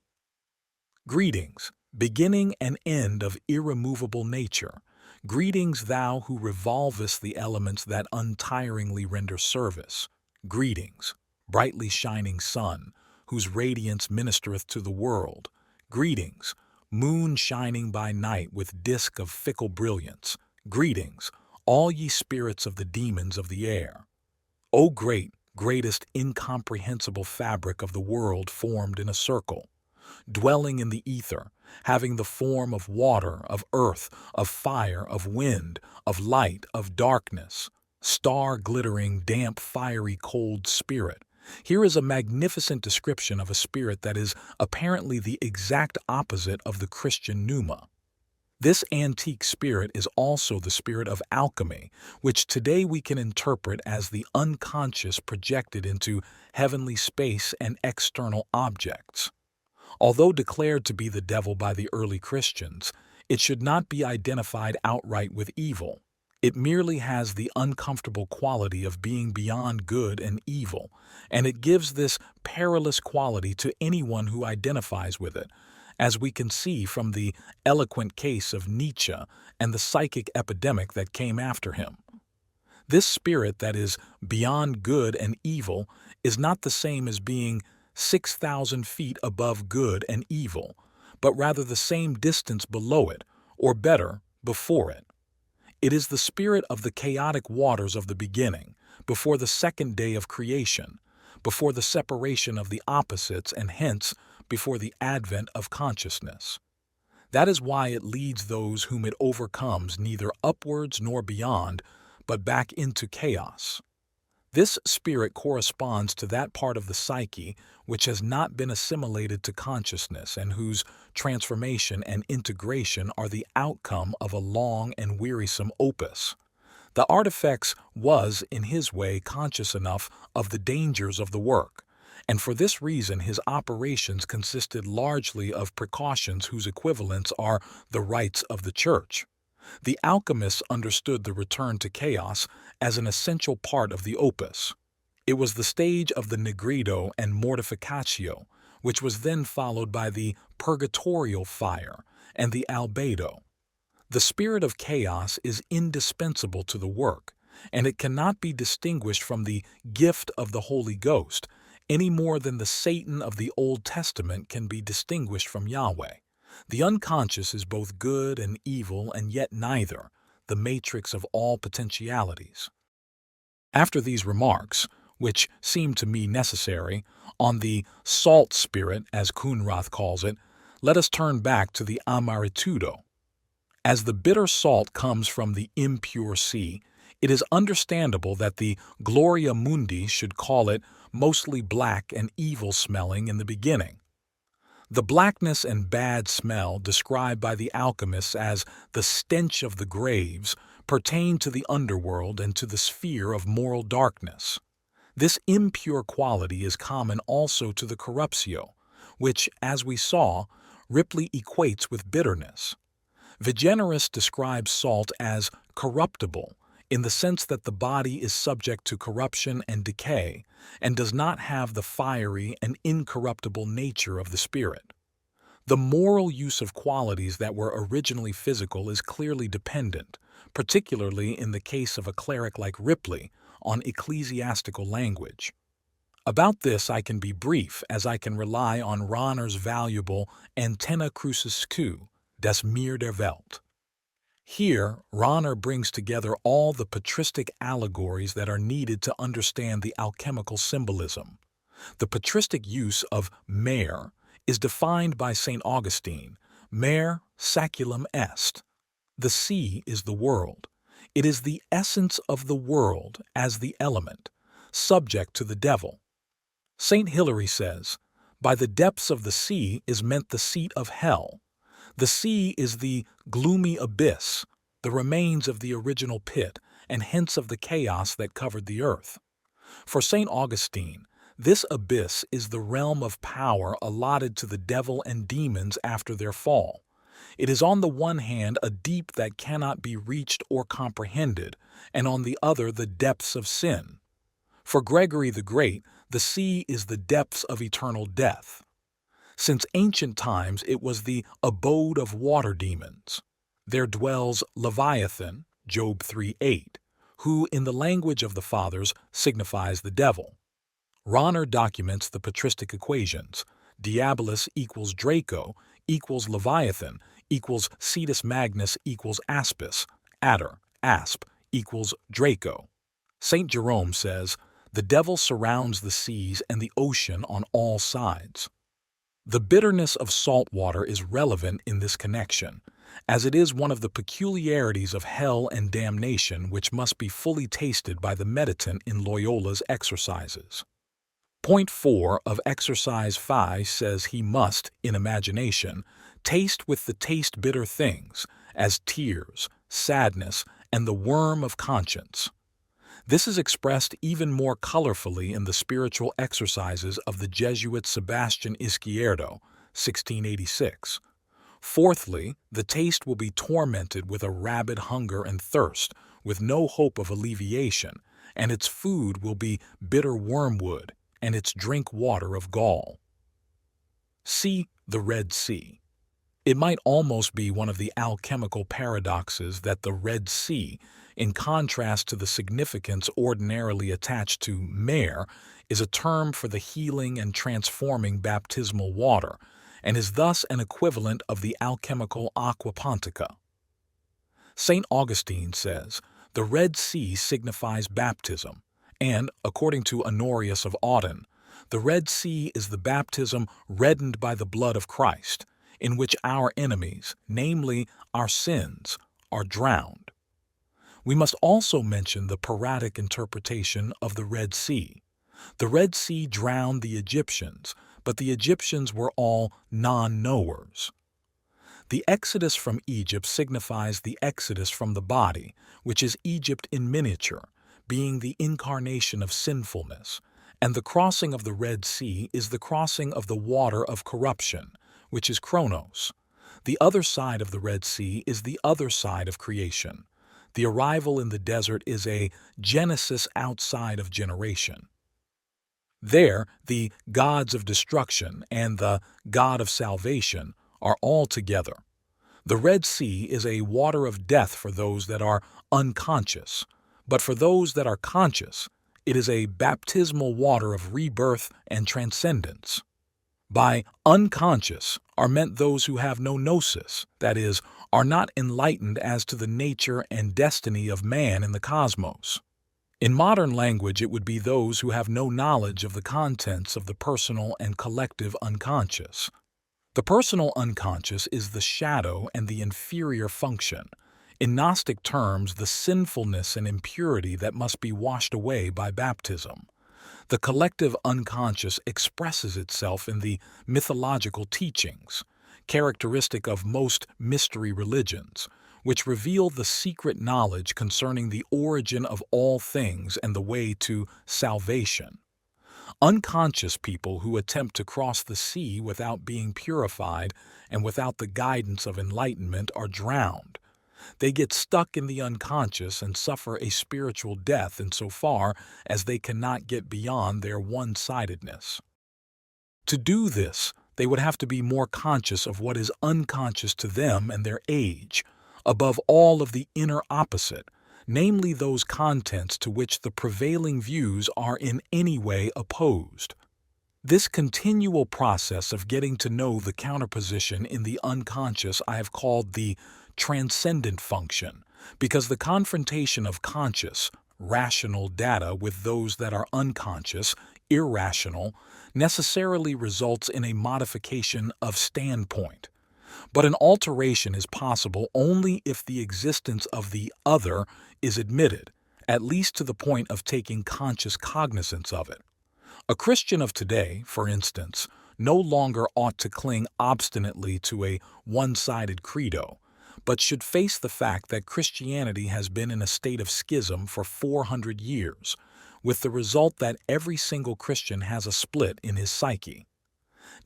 Greetings, beginning and end of irremovable nature. Greetings, thou who revolvest the elements that untiringly render service. Greetings, brightly shining sun, whose radiance ministereth to the world. Greetings, moon shining by night with disk of fickle brilliance. Greetings, all ye spirits of the demons of the air. O great, greatest incomprehensible fabric of the world formed in a circle, dwelling in the ether, having the form of water, of earth, of fire, of wind, of light, of darkness, star-glittering, damp, fiery, cold spirit, Here is a magnificent description of a spirit that is apparently the exact opposite of the Christian pneuma. This antique spirit is also the spirit of alchemy, which today we can interpret as the unconscious projected into heavenly space and external objects. Although declared to be the devil by the early Christians, it should not be identified outright with evil. It merely has the uncomfortable quality of being beyond good and evil, and it gives this perilous quality to anyone who identifies with it, as we can see from the eloquent case of Nietzsche and the psychic epidemic that came after him. This spirit that is beyond good and evil is not the same as being 6,000 feet above good and evil, but rather the same distance below it, or better, before it. It is the spirit of the chaotic waters of the beginning, before the second day of creation, before the separation of the opposites, and hence before the advent of consciousness. That is why it leads those whom it overcomes neither upwards nor beyond, but back into chaos. This spirit corresponds to that part of the psyche which has not been assimilated to consciousness and whose transformation and integration are the outcome of a long and wearisome opus. The artifex was, in his way, conscious enough of the dangers of the work, and for this reason his operations consisted largely of precautions whose equivalents are the rites of the Church. The alchemists understood the return to chaos as an essential part of the opus. It was the stage of the Negredo and Mortificatio, which was then followed by the purgatorial fire and the albedo. The spirit of chaos is indispensable to the work, and it cannot be distinguished from the gift of the Holy Ghost any more than the Satan of the Old Testament can be distinguished from Yahweh. The unconscious is both good and evil, and yet neither, the matrix of all potentialities. After these remarks, which seem to me necessary, on the salt spirit, as Kunrath calls it, let us turn back to the amaritudo. As the bitter salt comes from the impure sea, it is understandable that the Gloria Mundi should call it mostly black and evil-smelling in the beginning. The blackness and bad smell described by the alchemists as the stench of the graves pertain to the underworld and to the sphere of moral darkness. This impure quality is common also to the corruptio, which, as we saw, Ripley equates with bitterness. Vigenerus describes salt as corruptible in the sense that the body is subject to corruption and decay and does not have the fiery and incorruptible nature of the spirit. The moral use of qualities that were originally physical is clearly dependent, particularly in the case of a cleric like Ripley, on ecclesiastical language. About this I can be brief, as I can rely on Rahner's valuable Antenna Crucisque, Das Meer der Welt. Here, Rahner brings together all the patristic allegories that are needed to understand the alchemical symbolism. The patristic use of mer is defined by St. Augustine, mer saculum est. The sea is the world. It is the essence of the world as the element, subject to the devil. St. Hilary says, by the depths of the sea is meant the seat of hell. The sea is the gloomy abyss, the remains of the original pit, and hence of the chaos that covered the earth. For St. Augustine, this abyss is the realm of power allotted to the devil and demons after their fall. It is on the one hand a deep that cannot be reached or comprehended, and on the other the depths of sin. For Gregory the Great, the sea is the depths of eternal death. Since ancient times it was the abode of water demons. There dwells Leviathan, Job 3:8, who in the language of the fathers signifies the devil. Rahner documents the patristic equations. Diabolus equals Draco equals Leviathan equals Cetus Magnus equals Aspis, adder, asp, equals Draco. St. Jerome says, the devil surrounds the seas and the ocean on all sides. The bitterness of salt water is relevant in this connection, as it is one of the peculiarities of hell and damnation which must be fully tasted by the meditant in Loyola's exercises. Point 4 of Exercise 5 says he must, in imagination, taste with the taste bitter things, as tears, sadness, and the worm of conscience. This is expressed even more colorfully in the spiritual exercises of the Jesuit Sebastian Izquierdo, 1686. Fourthly, the taste will be tormented with a rabid hunger and thirst, with no hope of alleviation, and its food will be bitter wormwood, and its drink water of gall. See the Red Sea. It might almost be one of the alchemical paradoxes that the Red Sea, in contrast to the significance ordinarily attached to mare, is a term for the healing and transforming baptismal water, and is thus an equivalent of the alchemical aqua pontica. St. Augustine says, the Red Sea signifies baptism, and, according to Honorius of Audun, the Red Sea is the baptism reddened by the blood of Christ, in which our enemies, namely our sins, are drowned. We must also mention the Peratic interpretation of the Red Sea. The Red Sea drowned the Egyptians, but the Egyptians were all non-knowers. The Exodus from Egypt signifies the exodus from the body, which is Egypt in miniature, being the incarnation of sinfulness, and the crossing of the Red Sea is the crossing of the water of corruption, which is Chronos. The other side of the Red Sea is the other side of creation. The arrival in the desert is a genesis outside of generation. There, the gods of destruction and the God of salvation are all together. The Red Sea is a water of death for those that are unconscious, but for those that are conscious, it is a baptismal water of rebirth and transcendence. By unconscious are meant those who have no gnosis, that is, are not enlightened as to the nature and destiny of man in the cosmos. In modern language, it would be those who have no knowledge of the contents of the personal and collective unconscious. The personal unconscious is the shadow and the inferior function. In Gnostic terms, the sinfulness and impurity that must be washed away by baptism. The collective unconscious expresses itself in the mythological teachings, characteristic of most mystery religions, which reveal the secret knowledge concerning the origin of all things and the way to salvation. Unconscious people who attempt to cross the sea without being purified and without the guidance of enlightenment are drowned. They get stuck in the unconscious and suffer a spiritual death insofar as they cannot get beyond their one-sidedness. To do this, they would have to be more conscious of what is unconscious to them and their age, above all of the inner opposite, namely those contents to which the prevailing views are in any way opposed. This continual process of getting to know the counterposition in the unconscious I have called the transcendent function, because the confrontation of conscious, rational data with those that are unconscious, irrational, necessarily results in a modification of standpoint. But an alteration is possible only if the existence of the other is admitted, at least to the point of taking conscious cognizance of it. A Christian of today, for instance, no longer ought to cling obstinately to a one-sided credo, but should face the fact that Christianity has been in a state of schism for 400 years, with the result that every single Christian has a split in his psyche.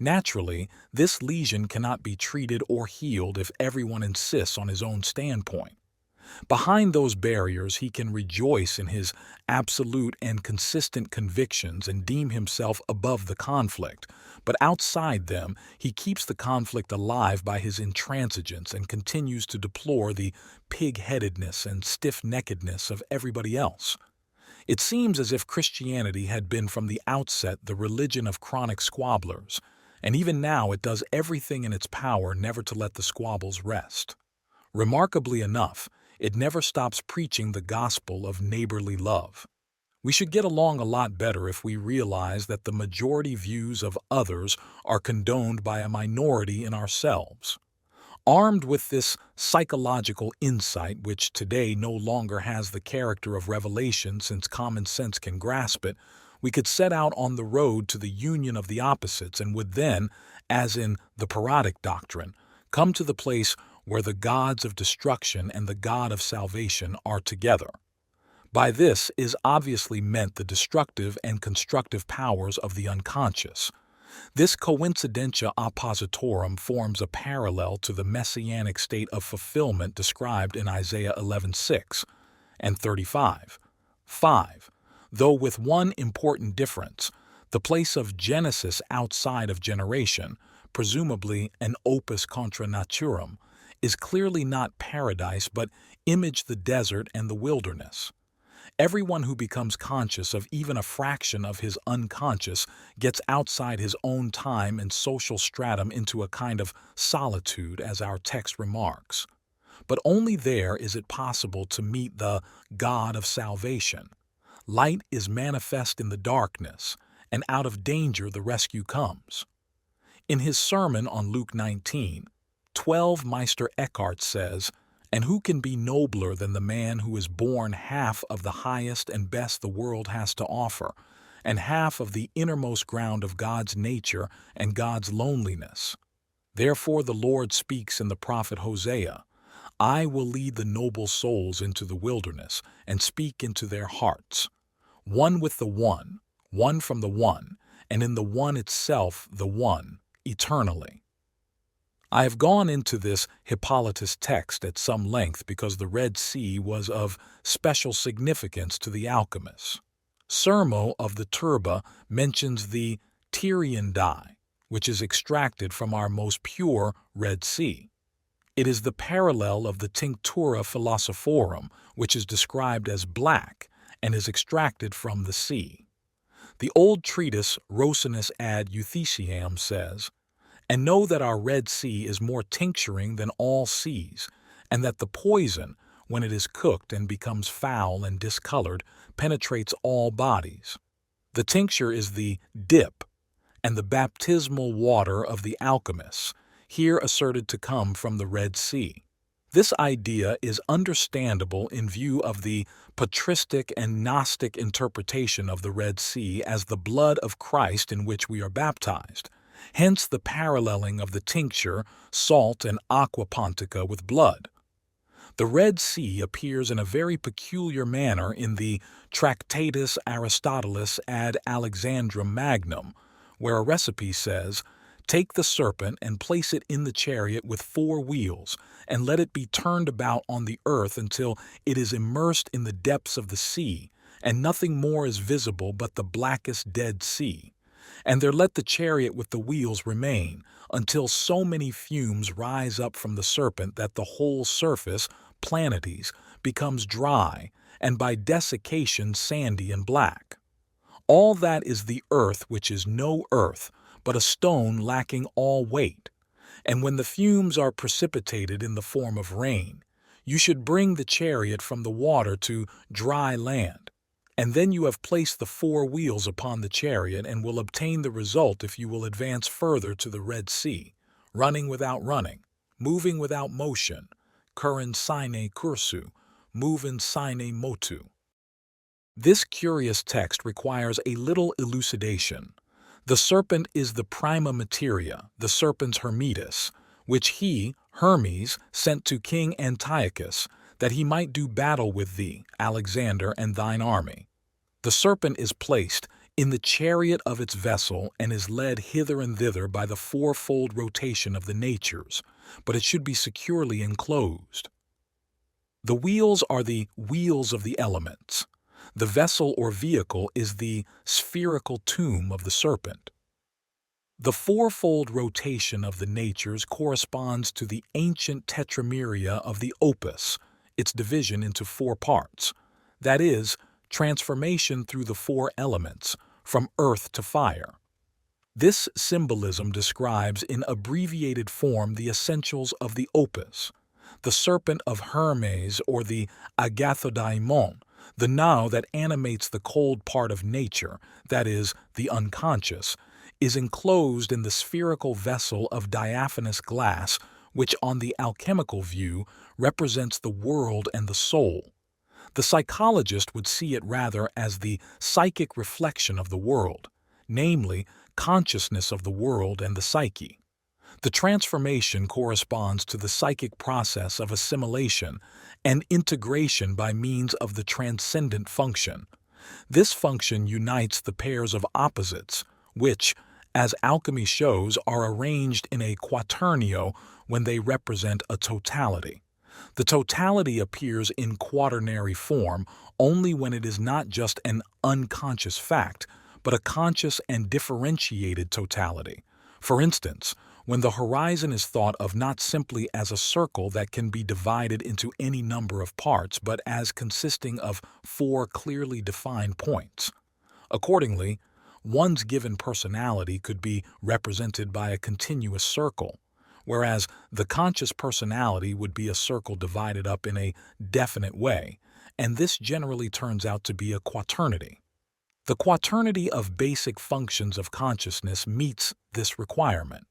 Naturally, this lesion cannot be treated or healed if everyone insists on his own standpoint. Behind those barriers, he can rejoice in his absolute and consistent convictions and deem himself above the conflict, but outside them, he keeps the conflict alive by his intransigence and continues to deplore the pig-headedness and stiff-neckedness of everybody else. It seems as if Christianity had been from the outset the religion of chronic squabblers, and even now it does everything in its power never to let the squabbles rest. Remarkably enough, it never stops preaching the gospel of neighborly love. We should get along a lot better if we realize that the majority views of others are condoned by a minority in ourselves. Armed with this psychological insight, which today no longer has the character of revelation since common sense can grasp it, We could set out on the road to the union of the opposites and would then, as in the parodic doctrine, come to the place where the gods of destruction and the God of salvation are together. By this is obviously meant the destructive and constructive powers of the unconscious. This coincidentia oppositorum forms a parallel to the messianic state of fulfillment described in Isaiah 11:6 and 35:5, though with one important difference: the place of Genesis outside of generation, presumably an opus contra naturam, is clearly not paradise but image the desert and the wilderness. Everyone who becomes conscious of even a fraction of his unconscious gets outside his own time and social stratum into a kind of solitude, as our text remarks. But only there is it possible to meet the God of salvation. Light is manifest in the darkness, and out of danger the rescue comes. In his sermon on Luke 19:12, Meister Eckhart says, "And who can be nobler than the man who is born half of the highest and best the world has to offer, and half of the innermost ground of God's nature and God's loneliness? Therefore the Lord speaks in the prophet Hosea, 'I will lead the noble souls into the wilderness and speak into their hearts. One with the one from the one, and in the one itself the one, eternally.'" I have gone into this Hippolytus text at some length because the Red Sea was of special significance to the alchemists. Sermo of the Turba mentions the Tyrian dye, which is extracted from our most pure Red Sea. It is the parallel of the Tinctura Philosophorum, which is described as black and is extracted from the sea. The old treatise Rosinus ad Eutheciam says, "And know that our Red Sea is more tincturing than all seas, and that the poison, when it is cooked and becomes foul and discolored, penetrates all bodies. The tincture is the dip, and the baptismal water of the alchemists, here asserted to come from the Red Sea. This idea is understandable in view of the patristic and Gnostic interpretation of the Red Sea as the blood of Christ in which we are baptized. Hence the paralleling of the tincture, salt, and aqua pontica with blood. The Red Sea appears in a very peculiar manner in the Tractatus Aristotelis ad Alexandrum Magnum, where a recipe says, "Take the serpent and place it in the chariot with 4 wheels, and let it be turned about on the earth until it is immersed in the depths of the sea, and nothing more is visible but the blackest Dead Sea. And there let the chariot with the wheels remain, until so many fumes rise up from the serpent that the whole surface, planetes, becomes dry, and by desiccation sandy and black. All that is the earth which is no earth, but a stone lacking all weight. And when the fumes are precipitated in the form of rain, you should bring the chariot from the water to dry land. And then you have placed the 4 wheels upon the chariot and will obtain the result if you will advance further to the Red Sea, running without running, moving without motion, currens sine cursu, movens sine motu." This curious text requires a little elucidation. The serpent is the prima materia, the serpens Hermetis, which he, Hermes, sent to King Antiochus, that he might do battle with thee, Alexander, and thine army. The serpent is placed in the chariot of its vessel and is led hither and thither by the 4-fold rotation of the natures, but it should be securely enclosed. The wheels are the wheels of the elements. The vessel or vehicle is the spherical tomb of the serpent. The 4-fold rotation of the natures corresponds to the ancient tetrameria of the opus, its division into 4 parts, that is, transformation through the 4 elements, from earth to fire. This symbolism describes in abbreviated form the essentials of the opus. The serpent of Hermes, or the agathodaimon, the now that animates the cold part of nature, that is, the unconscious, is enclosed in the spherical vessel of diaphanous glass, which on the alchemical view represents the world and the soul. The psychologist would see it rather as the psychic reflection of the world, namely, consciousness of the world and the psyche. The transformation corresponds to the psychic process of assimilation and integration by means of the transcendent function. This function unites the pairs of opposites, which, as alchemy shows, are arranged in a quaternio when they represent a totality. The totality appears in quaternary form only when it is not just an unconscious fact, but a conscious and differentiated totality. For instance, when the horizon is thought of not simply as a circle that can be divided into any number of parts, but as consisting of 4 clearly defined points. Accordingly, one's given personality could be represented by a continuous circle, whereas the conscious personality would be a circle divided up in a definite way, and this generally turns out to be a quaternity. The quaternity of basic functions of consciousness meets this requirement.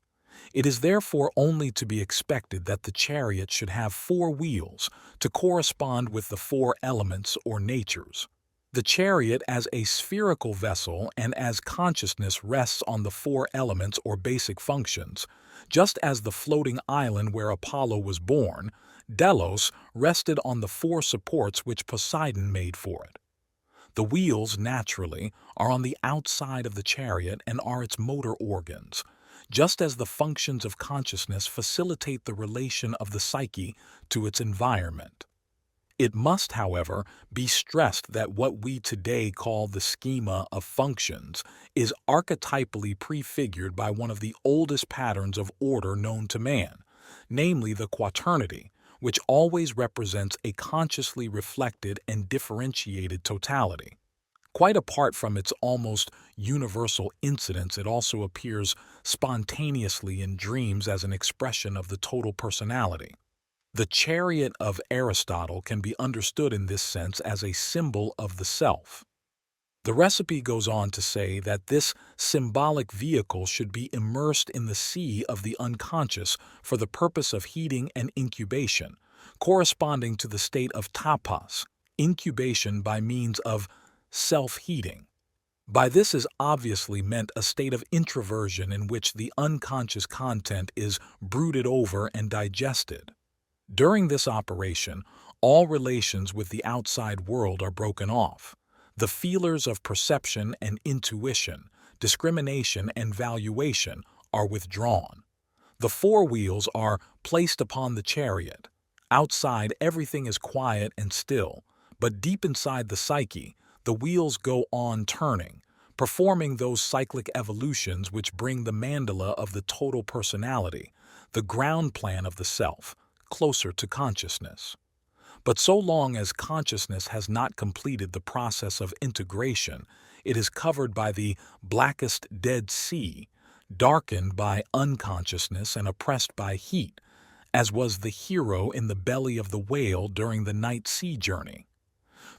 It is therefore only to be expected that the chariot should have 4 wheels to correspond with the 4 elements or natures. The chariot as a spherical vessel and as consciousness rests on the 4 elements or basic functions, just as the floating island where Apollo was born, Delos, rested on the 4 supports which Poseidon made for it. The wheels, naturally, are on the outside of the chariot and are its motor organs, just as the functions of consciousness facilitate the relation of the psyche to its environment. It must, however, be stressed that what we today call the schema of functions is archetypally prefigured by one of the oldest patterns of order known to man, namely the quaternity, which always represents a consciously reflected and differentiated totality. Quite apart from its almost universal incidence, it also appears spontaneously in dreams as an expression of the total personality. The chariot of Aristotle can be understood in this sense as a symbol of the self. The recipe goes on to say that this symbolic vehicle should be immersed in the sea of the unconscious for the purpose of heating and incubation, corresponding to the state of tapas, incubation by means of self-heating. By this is obviously meant a state of introversion in which the unconscious content is brooded over and digested. During this operation, all relations with the outside world are broken off. The feelers of perception and intuition, discrimination and valuation are withdrawn. The 4 wheels are placed upon the chariot. Outside, everything is quiet and still, but deep inside the psyche, the wheels go on turning, performing those cyclic evolutions which bring the mandala of the total personality, the ground plan of the self, closer to consciousness. But so long as consciousness has not completed the process of integration, it is covered by the blackest Dead Sea, darkened by unconsciousness and oppressed by heat, as was the hero in the belly of the whale during the night sea journey.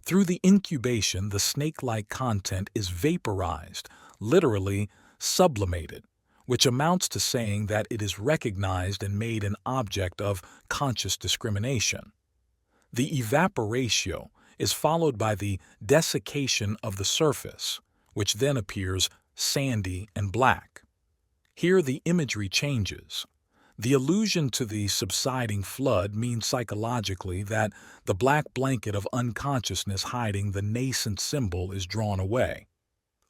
Through the incubation, the snake-like content is vaporized, literally sublimated, which amounts to saying that it is recognized and made an object of conscious discrimination. The evaporatio is followed by the desiccation of the surface, which then appears sandy and black. Here the imagery changes. The allusion to the subsiding flood means psychologically that the black blanket of unconsciousness hiding the nascent symbol is drawn away.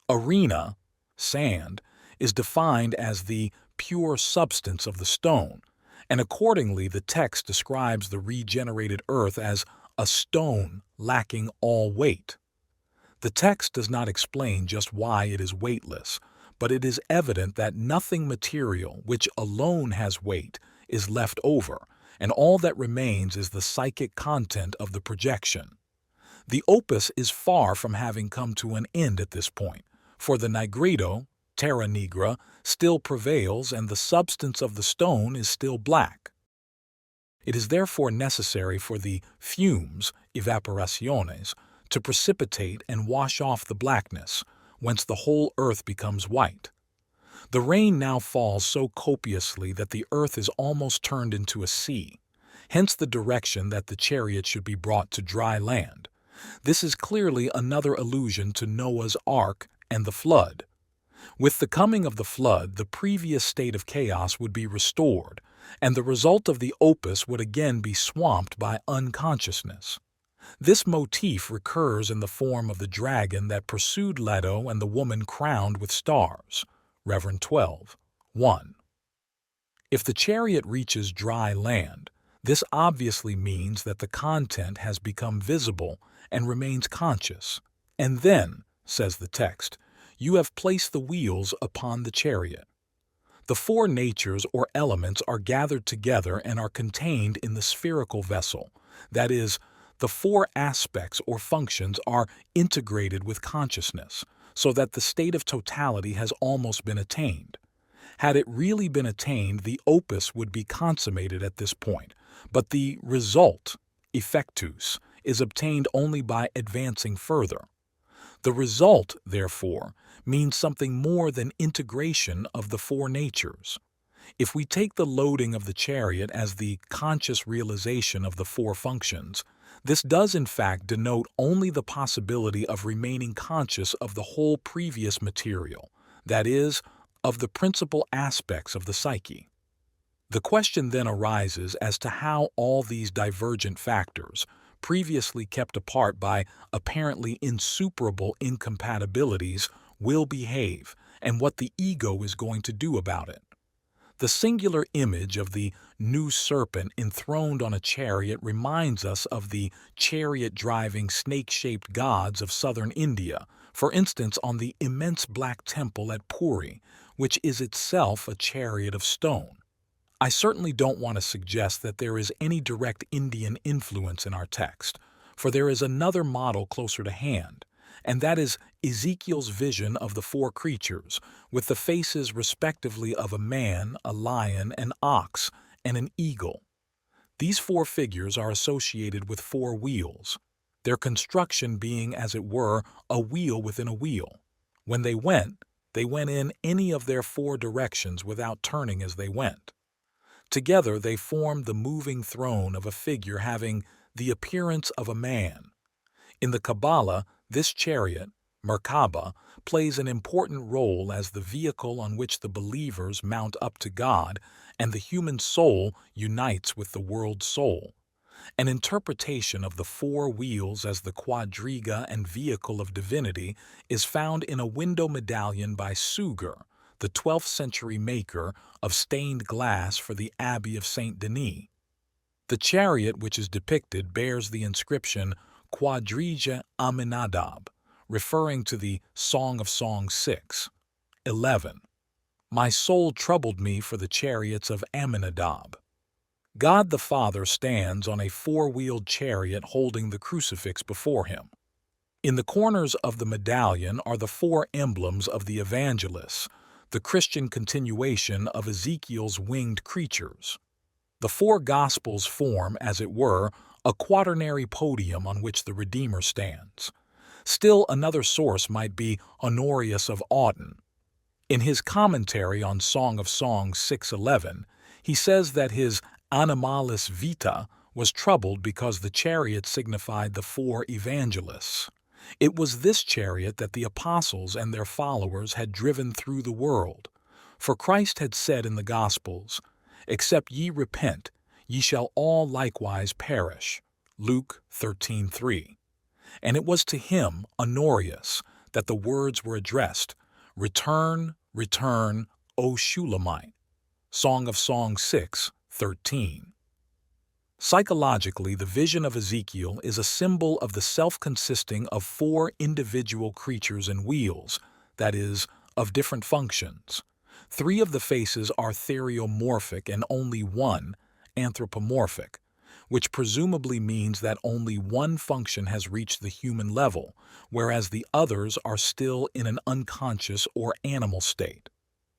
Arena, sand, is defined as the pure substance of the stone, and accordingly the text describes the regenerated earth as a stone lacking all weight. The text does not explain just why it is weightless, but it is evident that nothing material, which alone has weight, is left over, and all that remains is the psychic content of the projection. The opus is far from having come to an end at this point, for the nigredo, terra nigra, still prevails and the substance of the stone is still black. It is therefore necessary for the fumes, evaporationes, to precipitate and wash off the blackness, whence the whole earth becomes white. The rain now falls so copiously that the earth is almost turned into a sea, hence the direction that the chariot should be brought to dry land, This is clearly another allusion to Noah's Ark and the flood. With the coming of the flood, the previous state of chaos would be restored, and the result of the opus would again be swamped by unconsciousness. This motif recurs in the form of the dragon that pursued Leto and the woman crowned with stars. Rev. 12, 1. If the chariot reaches dry land, this obviously means that the content has become visible and remains conscious. And then, says the text, you have placed the wheels upon the chariot. The four natures or elements are gathered together and are contained in the spherical vessel. That is, the four aspects or functions are integrated with consciousness, so that the state of totality has almost been attained. Had it really been attained, the opus would be consummated at this point, but the result, effectus, is obtained only by advancing further. The result, therefore, means something more than integration of the four natures. If we take the loading of the chariot as the conscious realization of the four functions, this does in fact denote only the possibility of remaining conscious of the whole previous material, that is, of the principal aspects of the psyche. The question then arises as to how all these divergent factors, previously kept apart by apparently insuperable incompatibilities, will behave, and what the ego is going to do about it. The singular image of the new serpent enthroned on a chariot reminds us of the chariot-driving snake-shaped gods of southern India, for instance on the immense black temple at Puri, which is itself a chariot of stone. I certainly don't want to suggest that there is any direct Indian influence in our text, for there is another model closer to hand, and that is Ezekiel's vision of the four creatures, with the faces respectively of a man, a lion, an ox, and an eagle. These four figures are associated with four wheels, their construction being, as it were, a wheel within a wheel. When they went in any of their four directions without turning as they went. Together they formed the moving throne of a figure having the appearance of a man. In the Kabbalah, this chariot, Merkaba, plays an important role as the vehicle on which the believers mount up to God and the human soul unites with the world soul. An interpretation of the four wheels as the quadriga and vehicle of divinity is found in a window medallion by Suger, the 12th century maker of stained glass for the Abbey of Saint Denis. The chariot which is depicted bears the inscription Quadriga Aminadab, referring to the Song of Songs 6, 11. My soul troubled me for the chariots of Aminadab. God the Father stands on a four-wheeled chariot holding the crucifix before him. In the corners of the medallion are the four emblems of the evangelists, the Christian continuation of Ezekiel's winged creatures. The four Gospels form, as it were, a quaternary podium on which the Redeemer stands. Still another source might be Honorius of Audun. In his commentary on Song of Songs 6:11, he says that his Animalis Vita was troubled because the chariot signified the four evangelists. It was this chariot that the apostles and their followers had driven through the world. For Christ had said in the Gospels, "Except ye repent, ye shall all likewise perish." Luke 13:3. And it was to him, Honorius, that the words were addressed, "Return, return, O Shulamite." Song of Songs 6:13. Psychologically, the vision of Ezekiel is a symbol of the self consisting of four individual creatures and wheels, that is, of different functions. Three of the faces are theriomorphic and only one anthropomorphic, which presumably means that only one function has reached the human level, whereas the others are still in an unconscious or animal state.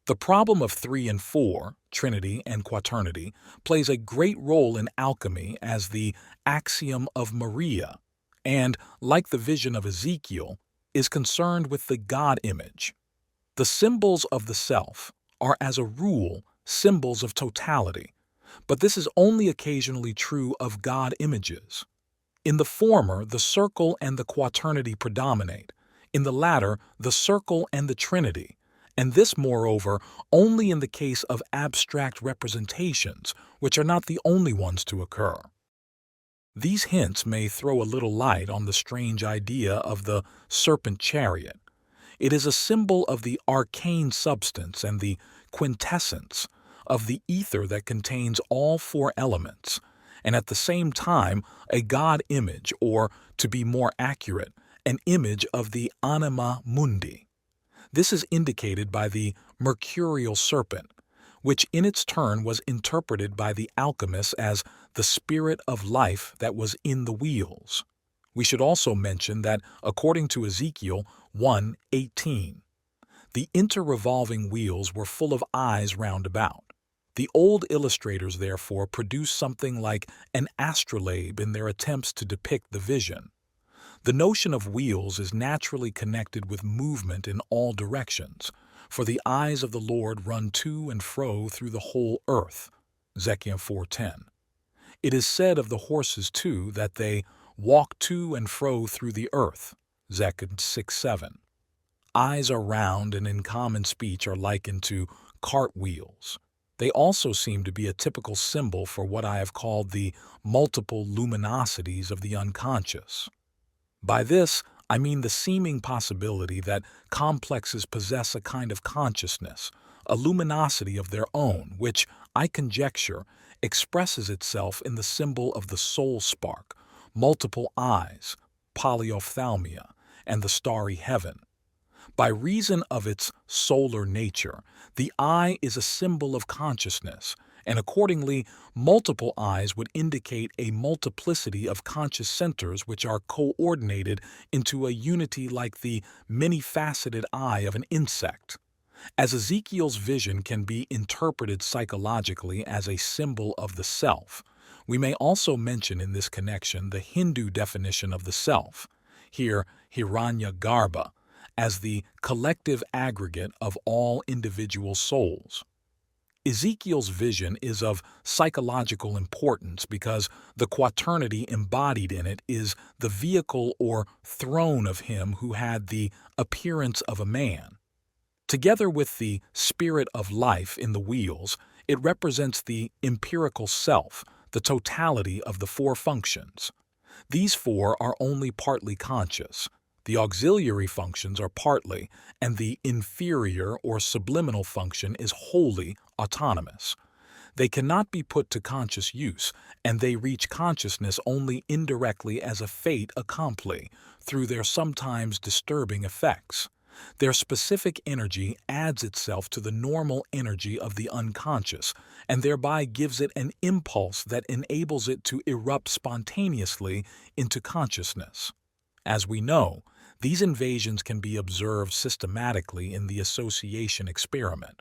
The problem of 3 and 4, Trinity and Quaternity, plays a great role in alchemy as the axiom of Maria, and, like the vision of Ezekiel, is concerned with the God image. The symbols of the self are, as a rule, symbols of totality, but this is only occasionally true of God images. In the former, the circle and the quaternity predominate. In the latter, the circle and the trinity, and this, moreover, only in the case of abstract representations, which are not the only ones to occur. These hints may throw a little light on the strange idea of the serpent chariot. It is a symbol of the arcane substance and the quintessence of the ether that contains all four elements, and at the same time a God image, or, to be more accurate, an image of the anima mundi. This is indicated by the mercurial serpent, which in its turn was interpreted by the alchemists as the spirit of life that was in the wheels. We should also mention that, according to Ezekiel 1:18, the inter-revolving wheels were full of eyes round about. The old illustrators, therefore, produced something like an astrolabe in their attempts to depict the vision. The notion of wheels is naturally connected with movement in all directions, for the eyes of the Lord run to and fro through the whole earth. Zechariah 4:10. It is said of the horses, too, that they walk to and fro through the earth. Zechariah 6:7. Eyes are round and in common speech are likened to cartwheels. They also seem to be a typical symbol for what I have called the multiple luminosities of the unconscious. By this, I mean the seeming possibility that complexes possess a kind of consciousness, a luminosity of their own, which, I conjecture, expresses itself in the symbol of the soul spark, multiple eyes, polyophthalmia, and the starry heaven. By reason of its solar nature, the eye is a symbol of consciousness, and accordingly, multiple eyes would indicate a multiplicity of conscious centers which are coordinated into a unity like the many-faceted eye of an insect. As Ezekiel's vision can be interpreted psychologically as a symbol of the self, we may also mention in this connection the Hindu definition of the self, here Hiranyagarbha, as the collective aggregate of all individual souls. Ezekiel's vision is of psychological importance because the quaternity embodied in it is the vehicle or throne of him who had the appearance of a man. Together with the spirit of life in the wheels, it represents the empirical self, the totality of the four functions. These four are only partly conscious. The auxiliary functions are partly, and the inferior or subliminal function is wholly autonomous. They cannot be put to conscious use, and they reach consciousness only indirectly as a fait accompli, through their sometimes disturbing effects. Their specific energy adds itself to the normal energy of the unconscious, and thereby gives it an impulse that enables it to erupt spontaneously into consciousness. As we know, these invasions can be observed systematically in the association experiment.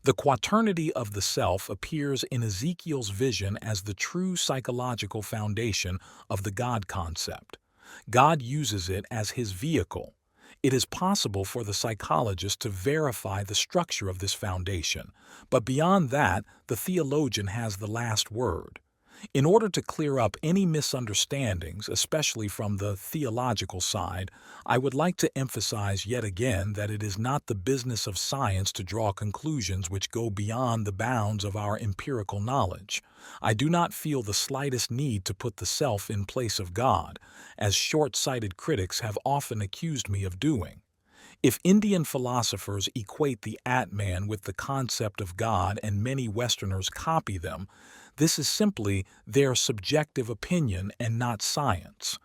The quaternity of the self appears in Ezekiel's vision as the true psychological foundation of the God concept. God uses it as his vehicle. It is possible for the psychologist to verify the structure of this foundation, but beyond that, the theologian has the last word. In order to clear up any misunderstandings, especially from the theological side, I would like to emphasize yet again that it is not the business of science to draw conclusions which go beyond the bounds of our empirical knowledge. I do not feel the slightest need to put the self in place of God, as short-sighted critics have often accused me of doing. If Indian philosophers equate the Atman with the concept of God and many Westerners copy them, this is simply their subjective opinion and not science.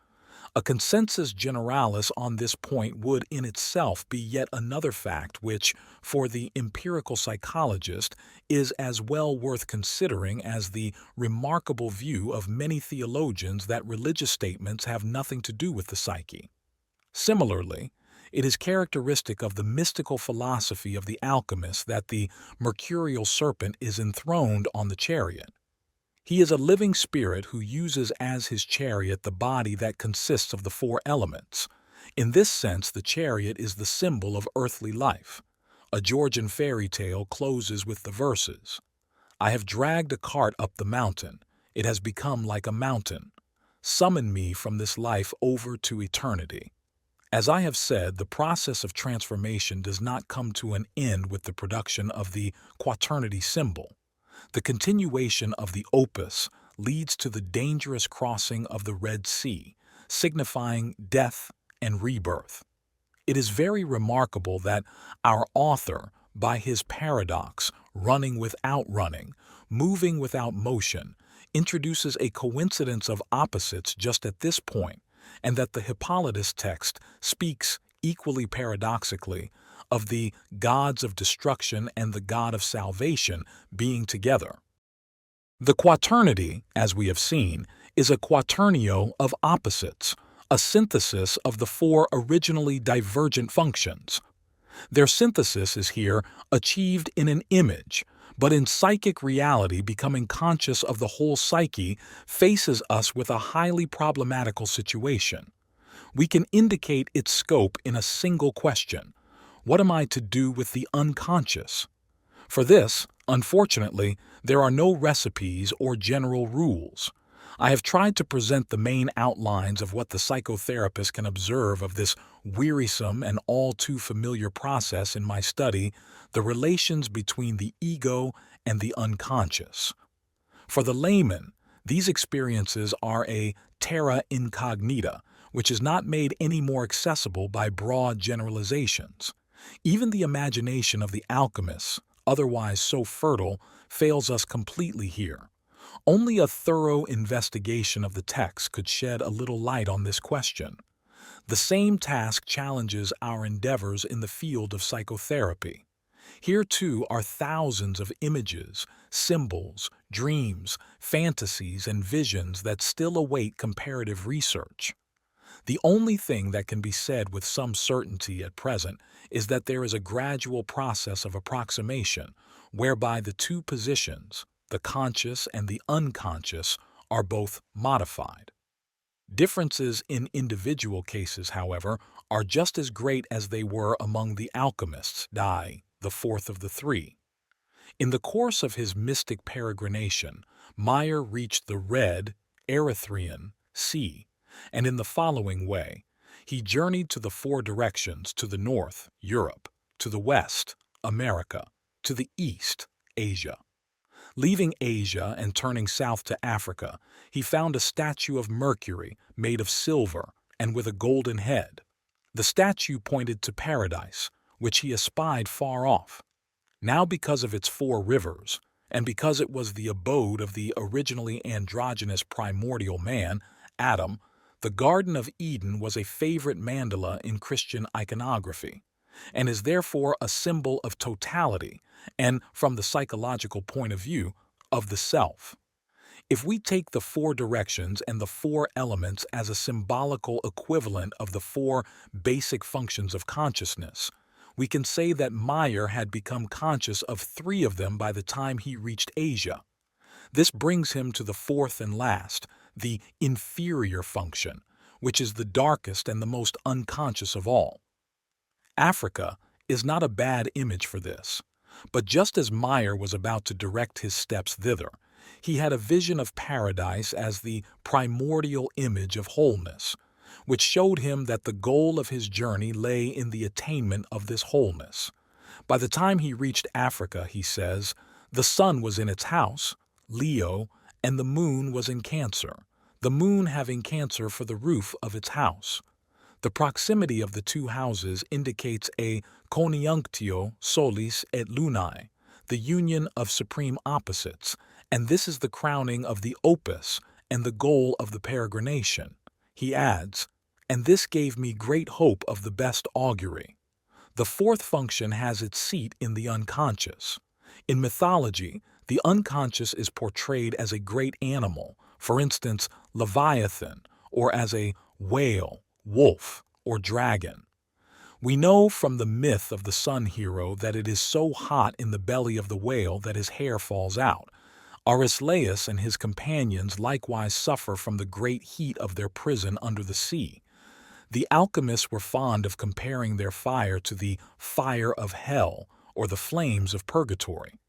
A consensus generalis on this point would in itself be yet another fact which, for the empirical psychologist, is as well worth considering as the remarkable view of many theologians that religious statements have nothing to do with the psyche. Similarly, it is characteristic of the mystical philosophy of the alchemists that the mercurial serpent is enthroned on the chariot. He is a living spirit who uses as his chariot the body that consists of the four elements. In this sense, the chariot is the symbol of earthly life. A Georgian fairy tale closes with the verses, "I have dragged a cart up the mountain. It has become like a mountain. summon me from this life over to eternity. As I have said, the process of transformation does not come to an end with the production of the quaternity symbol. The continuation of the opus leads to the dangerous crossing of the Red Sea, signifying death and rebirth. It is very remarkable that our author, by his paradox, running without running, moving without motion, introduces a coincidence of opposites just at this point, and that the Hippolytus text speaks, equally paradoxically, of the gods of destruction and the God of salvation being together. The quaternity, as we have seen, is a quaternio of opposites, a synthesis of the four originally divergent functions. Their synthesis is here achieved in an image, but in psychic reality, becoming conscious of the whole psyche faces us with a highly problematical situation. We can indicate its scope in a single question: what am I to do with the unconscious? For this, unfortunately, there are no recipes or general rules. I have tried to present the main outlines of what the psychotherapist can observe of this wearisome and all too familiar process in my study, the relations between the ego and the unconscious. For the layman, these experiences are a terra incognita, which is not made any more accessible by broad generalizations. Even the imagination of the alchemists, otherwise so fertile, fails us completely here. Only a thorough investigation of the text could shed a little light on this question. The same task challenges our endeavors in the field of psychotherapy. Here, too, are thousands of images, symbols, dreams, fantasies, and visions that still await comparative research. The only thing that can be said with some certainty at present is that there is a gradual process of approximation whereby the two positions, the conscious and the unconscious, are both modified. Differences in individual cases, however, are just as great as they were among the alchemists, the fourth of the three. In the course of his mystic peregrination, Meyer reached the red, Erythraean Sea, and in the following way: he journeyed to the four directions: to the north, Europe; to the west, America; to the east, Asia. Leaving Asia and turning south to Africa, he found a statue of Mercury made of silver and with a golden head. The statue pointed to paradise, which he espied far off. Now, because of its four rivers, and because it was the abode of the originally androgynous primordial man, Adam, the Garden of Eden was a favorite mandala in Christian iconography, and is therefore a symbol of totality and, from the psychological point of view, of the self. If we take the four directions and the four elements as a symbolical equivalent of the four basic functions of consciousness, we can say that Meyer had become conscious of three of them by the time he reached Asia. This brings him to the fourth and last, the inferior function, which is the darkest and the most unconscious of all. Africa is not a bad image for this, but just as Meyer was about to direct his steps thither, he had a vision of paradise as the primordial image of wholeness, which showed him that the goal of his journey lay in the attainment of this wholeness. By the time he reached Africa, he says, the sun was in its house, Leo, and the moon was in Cancer, the moon having Cancer for the roof of its house. The proximity of the two houses indicates a CONIUNCTIO solis et lunae, the union of supreme opposites, and this is the crowning of the opus and the goal of the peregrination. He adds, and this gave me great hope of the best augury. The fourth function has its seat in the unconscious. In mythology, the unconscious is portrayed as a great animal, for instance, Leviathan, or as a whale, wolf, or dragon. We know from the myth of the sun hero that it is so hot in the belly of the whale that his hair falls out. Aristeas and his companions likewise suffer from the great heat of their prison under the sea. The alchemists were fond of comparing their fire to the fire of hell or the flames of purgatory.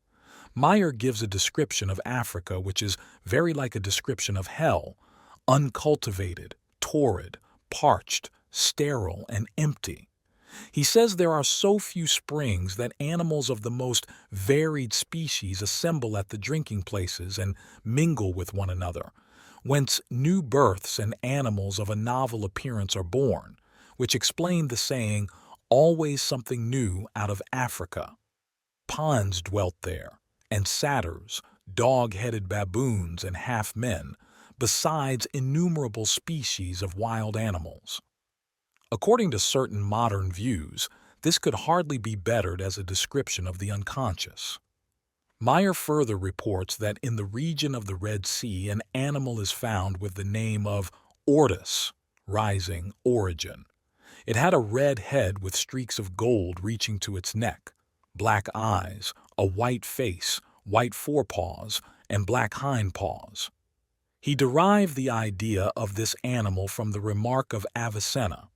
Meyer gives a description of Africa which is very like a description of hell, uncultivated, torrid, parched, sterile, and empty. He says there are so few springs that animals of the most varied species assemble at the drinking places and mingle with one another, whence new births and animals of a novel appearance are born, which explain the saying, always something new out of Africa. Pawns dwelt there, and satyrs, dog-headed baboons and half-men, besides innumerable species of wild animals. According to certain modern views, this could hardly be bettered as a description of the unconscious. Meyer further reports that in the region of the Red Sea an animal is found with the name of ortus, rising, origin. It had a red head with streaks of gold reaching to its neck, black eyes, a white face, white forepaws, and black hindpaws. He derived the idea of this animal from the remark of Avicenna,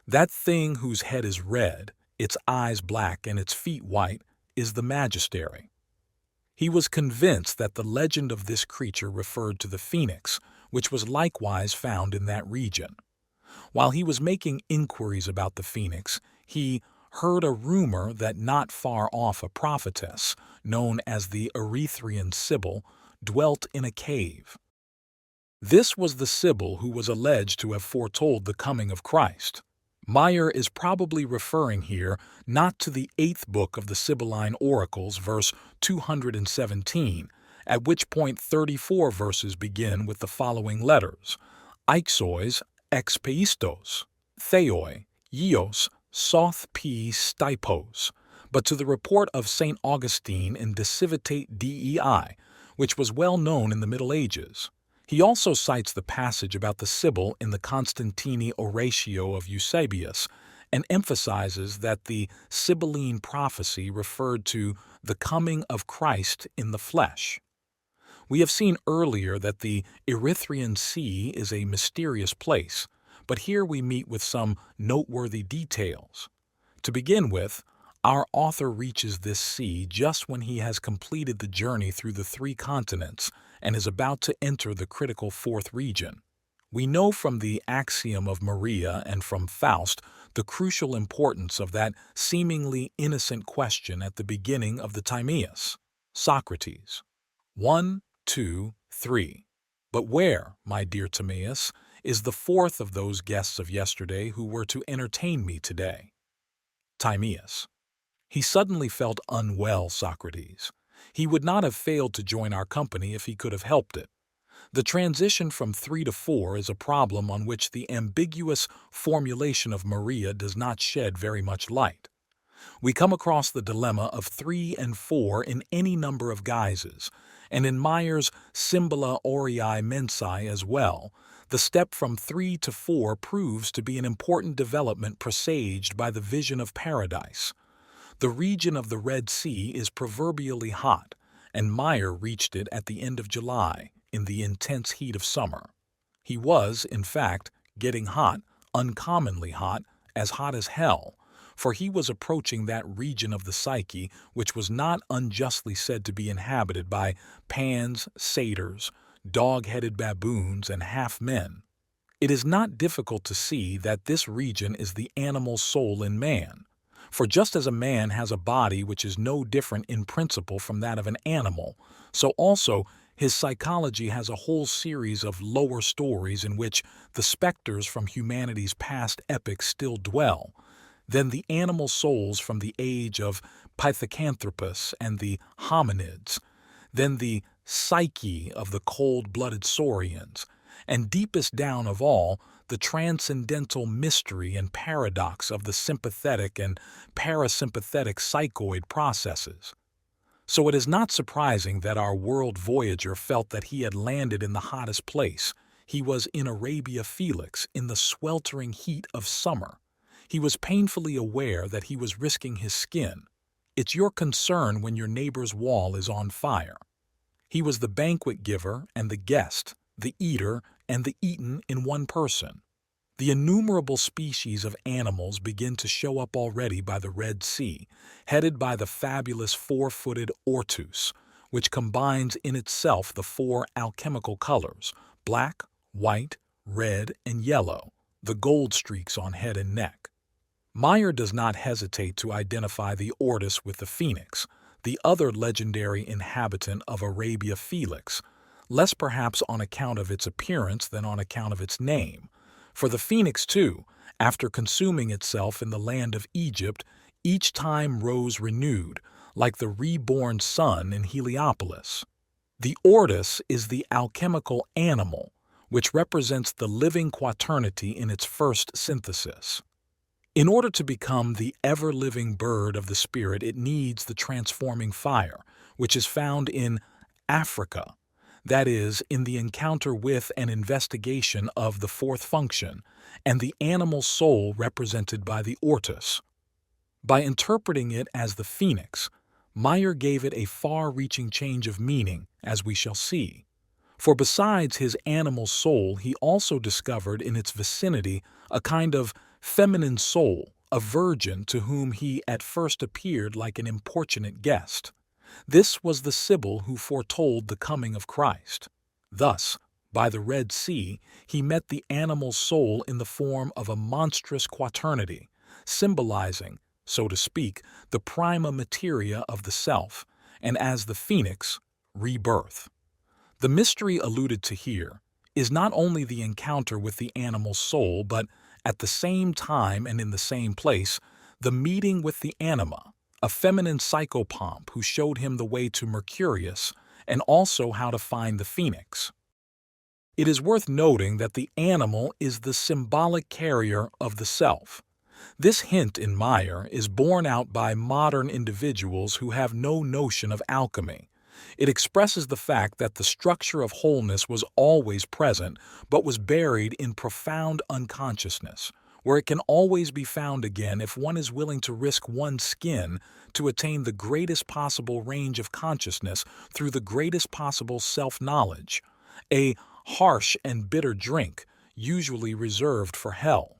that thing whose head is red, its eyes black, and its feet white, is the magistery. He was convinced that the legend of this creature referred to the phoenix, which was likewise found in that region. While he was making inquiries about the phoenix, he heard a rumor that not far off a prophetess, known as the Erythraean Sibyl, dwelt in a cave. This was the Sibyl who was alleged to have foretold the coming of Christ. Meyer is probably referring here not to the 8th book of the Sibylline Oracles, verse 217, at which point 34 verses begin with the following letters: Ixois, ex peistos, theoi, ios, soth p stipos, but to the report of St. Augustine in De Civitate Dei, which was well known in the Middle Ages. He also cites the passage about the Sibyl in the Constantini Oratio of Eusebius and emphasizes that the Sibylline prophecy referred to the coming of Christ in the flesh. We have seen earlier that the Erythraean Sea is a mysterious place, but here we meet with some noteworthy details. To begin with, our author reaches this sea just when he has completed the journey through the 3 continents and is about to enter the critical 4th region. We know from the axiom of Maria and from Faust the crucial importance of that seemingly innocent question at the beginning of the Timaeus, Socrates. 1, 2, 3. But where, my dear Timaeus, is the 4th of those guests of yesterday who were to entertain me today? Timaeus. He suddenly felt unwell, Socrates. He would not have failed to join our company if he could have helped it. The transition from 3 to 4 is a problem on which the ambiguous formulation of Maria does not shed very much light. We come across the dilemma of 3 and 4 in any number of guises, and in Meyer's Symbola Aurii Mensae as well. The step from 3 to 4 proves to be an important development presaged by the vision of paradise. The region of the Red Sea is proverbially hot, and Meyer reached it at the end of July, in the intense heat of summer. He was, in fact, getting hot, uncommonly hot as hell, for he was approaching that region of the psyche which was not unjustly said to be inhabited by pans, satyrs, dog-headed baboons, and half-men. It is not difficult to see that this region is the animal soul in man. For just as a man has a body which is no different in principle from that of an animal, so also his psychology has a whole series of lower stories in which the specters from humanity's past epochs still dwell, then the animal souls from the age of Pithecanthropus and the hominids, then the psyche of the cold-blooded saurians, and deepest down of all, the transcendental mystery and paradox of the sympathetic and parasympathetic psychoid processes. So it is not surprising that our world voyager felt that he had landed in the hottest place. He was in Arabia Felix in the sweltering heat of summer. He was painfully aware that he was risking his skin. It's your concern when your neighbor's wall is on fire. He was the banquet giver and the guest, the eater and the eaten in one person. The innumerable species of animals begin to show up already by the Red Sea, headed by the fabulous 4-footed ortus, which combines in itself the 4 alchemical colors, black, white, red, and yellow, the gold streaks on head and neck. Meyer does not hesitate to identify the Ortis with the phoenix, the other legendary inhabitant of Arabia Felix, less perhaps on account of its appearance than on account of its name. For the phoenix, too, after consuming itself in the land of Egypt, each time rose renewed, like the reborn sun in Heliopolis. The Ortis is the alchemical animal, which represents the living quaternity in its first synthesis. In order to become the ever-living bird of the spirit, it needs the transforming fire, which is found in Africa, that is, in the encounter with and investigation of the fourth function, and the animal soul represented by the Ortis. By interpreting it as the phoenix, Meyer gave it a far-reaching change of meaning, as we shall see. For besides his animal soul, he also discovered in its vicinity a kind of feminine soul, a virgin to whom he at first appeared like an importunate guest. This was the Sibyl who foretold the coming of Christ. Thus, by the Red Sea, he met the animal soul in the form of a monstrous quaternity, symbolizing, so to speak, the prima materia of the self, and as the phoenix, rebirth. The mystery alluded to here is not only the encounter with the animal soul, but at the same time and in the same place, the meeting with the anima, a feminine psychopomp who showed him the way to Mercurius and also how to find the phoenix. It is worth noting that the animal is the symbolic carrier of the self. This hint in Meyer is borne out by modern individuals who have no notion of alchemy. It expresses the fact that the structure of wholeness was always present, but was buried in profound unconsciousness, where it can always be found again if one is willing to risk one's skin to attain the greatest possible range of consciousness through the greatest possible self-knowledge, a harsh and bitter drink, usually reserved for hell.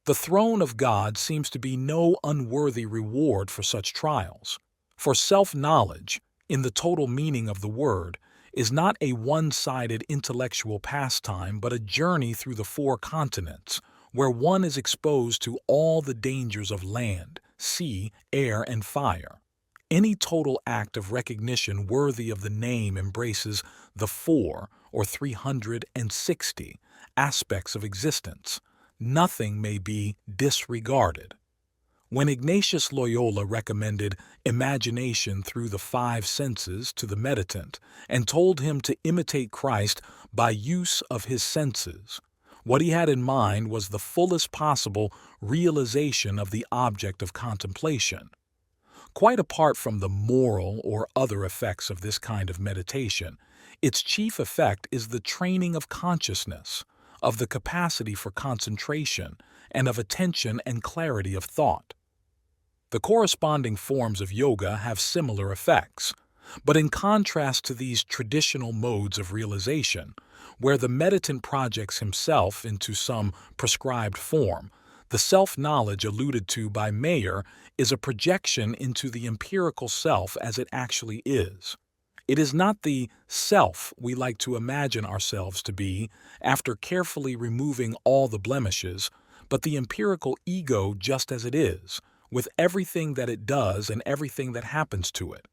The throne of God seems to be no unworthy reward for such trials, for self-knowledge, in the total meaning of the word, is not a one-sided intellectual pastime but a journey through the four continents, where one is exposed to all the dangers of land, sea, air, and fire. Any total act of recognition worthy of the name embraces the 360 aspects of existence. Nothing may be disregarded. When Ignatius Loyola recommended imagination through the five senses to the meditant and told him to imitate Christ by use of his senses, what he had in mind was the fullest possible realization of the object of contemplation. Quite apart from the moral or other effects of this kind of meditation, its chief effect is the training of consciousness, of the capacity for concentration, and of attention and clarity of thought. The corresponding forms of yoga have similar effects, but in contrast to these traditional modes of realization, where the meditant projects himself into some prescribed form, the self-knowledge alluded to by Meyer is a projection into the empirical self as it actually is. It is not the self we like to imagine ourselves to be after carefully removing all the blemishes, but the empirical ego just as it is, with everything that it does and everything that happens to it.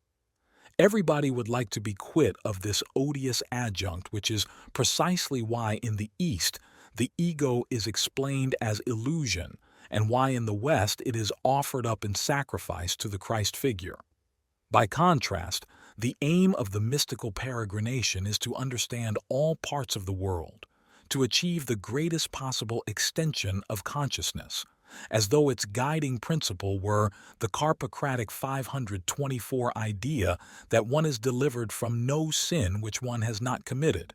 Everybody would like to be quit of this odious adjunct, which is precisely why in the East the ego is explained as illusion, and why in the West it is offered up in sacrifice to the Christ figure. By contrast, the aim of the mystical peregrination is to understand all parts of the world, to achieve the greatest possible extension of consciousness, as though its guiding principle were the Carpocratic 524 idea that one is delivered from no sin which one has not committed,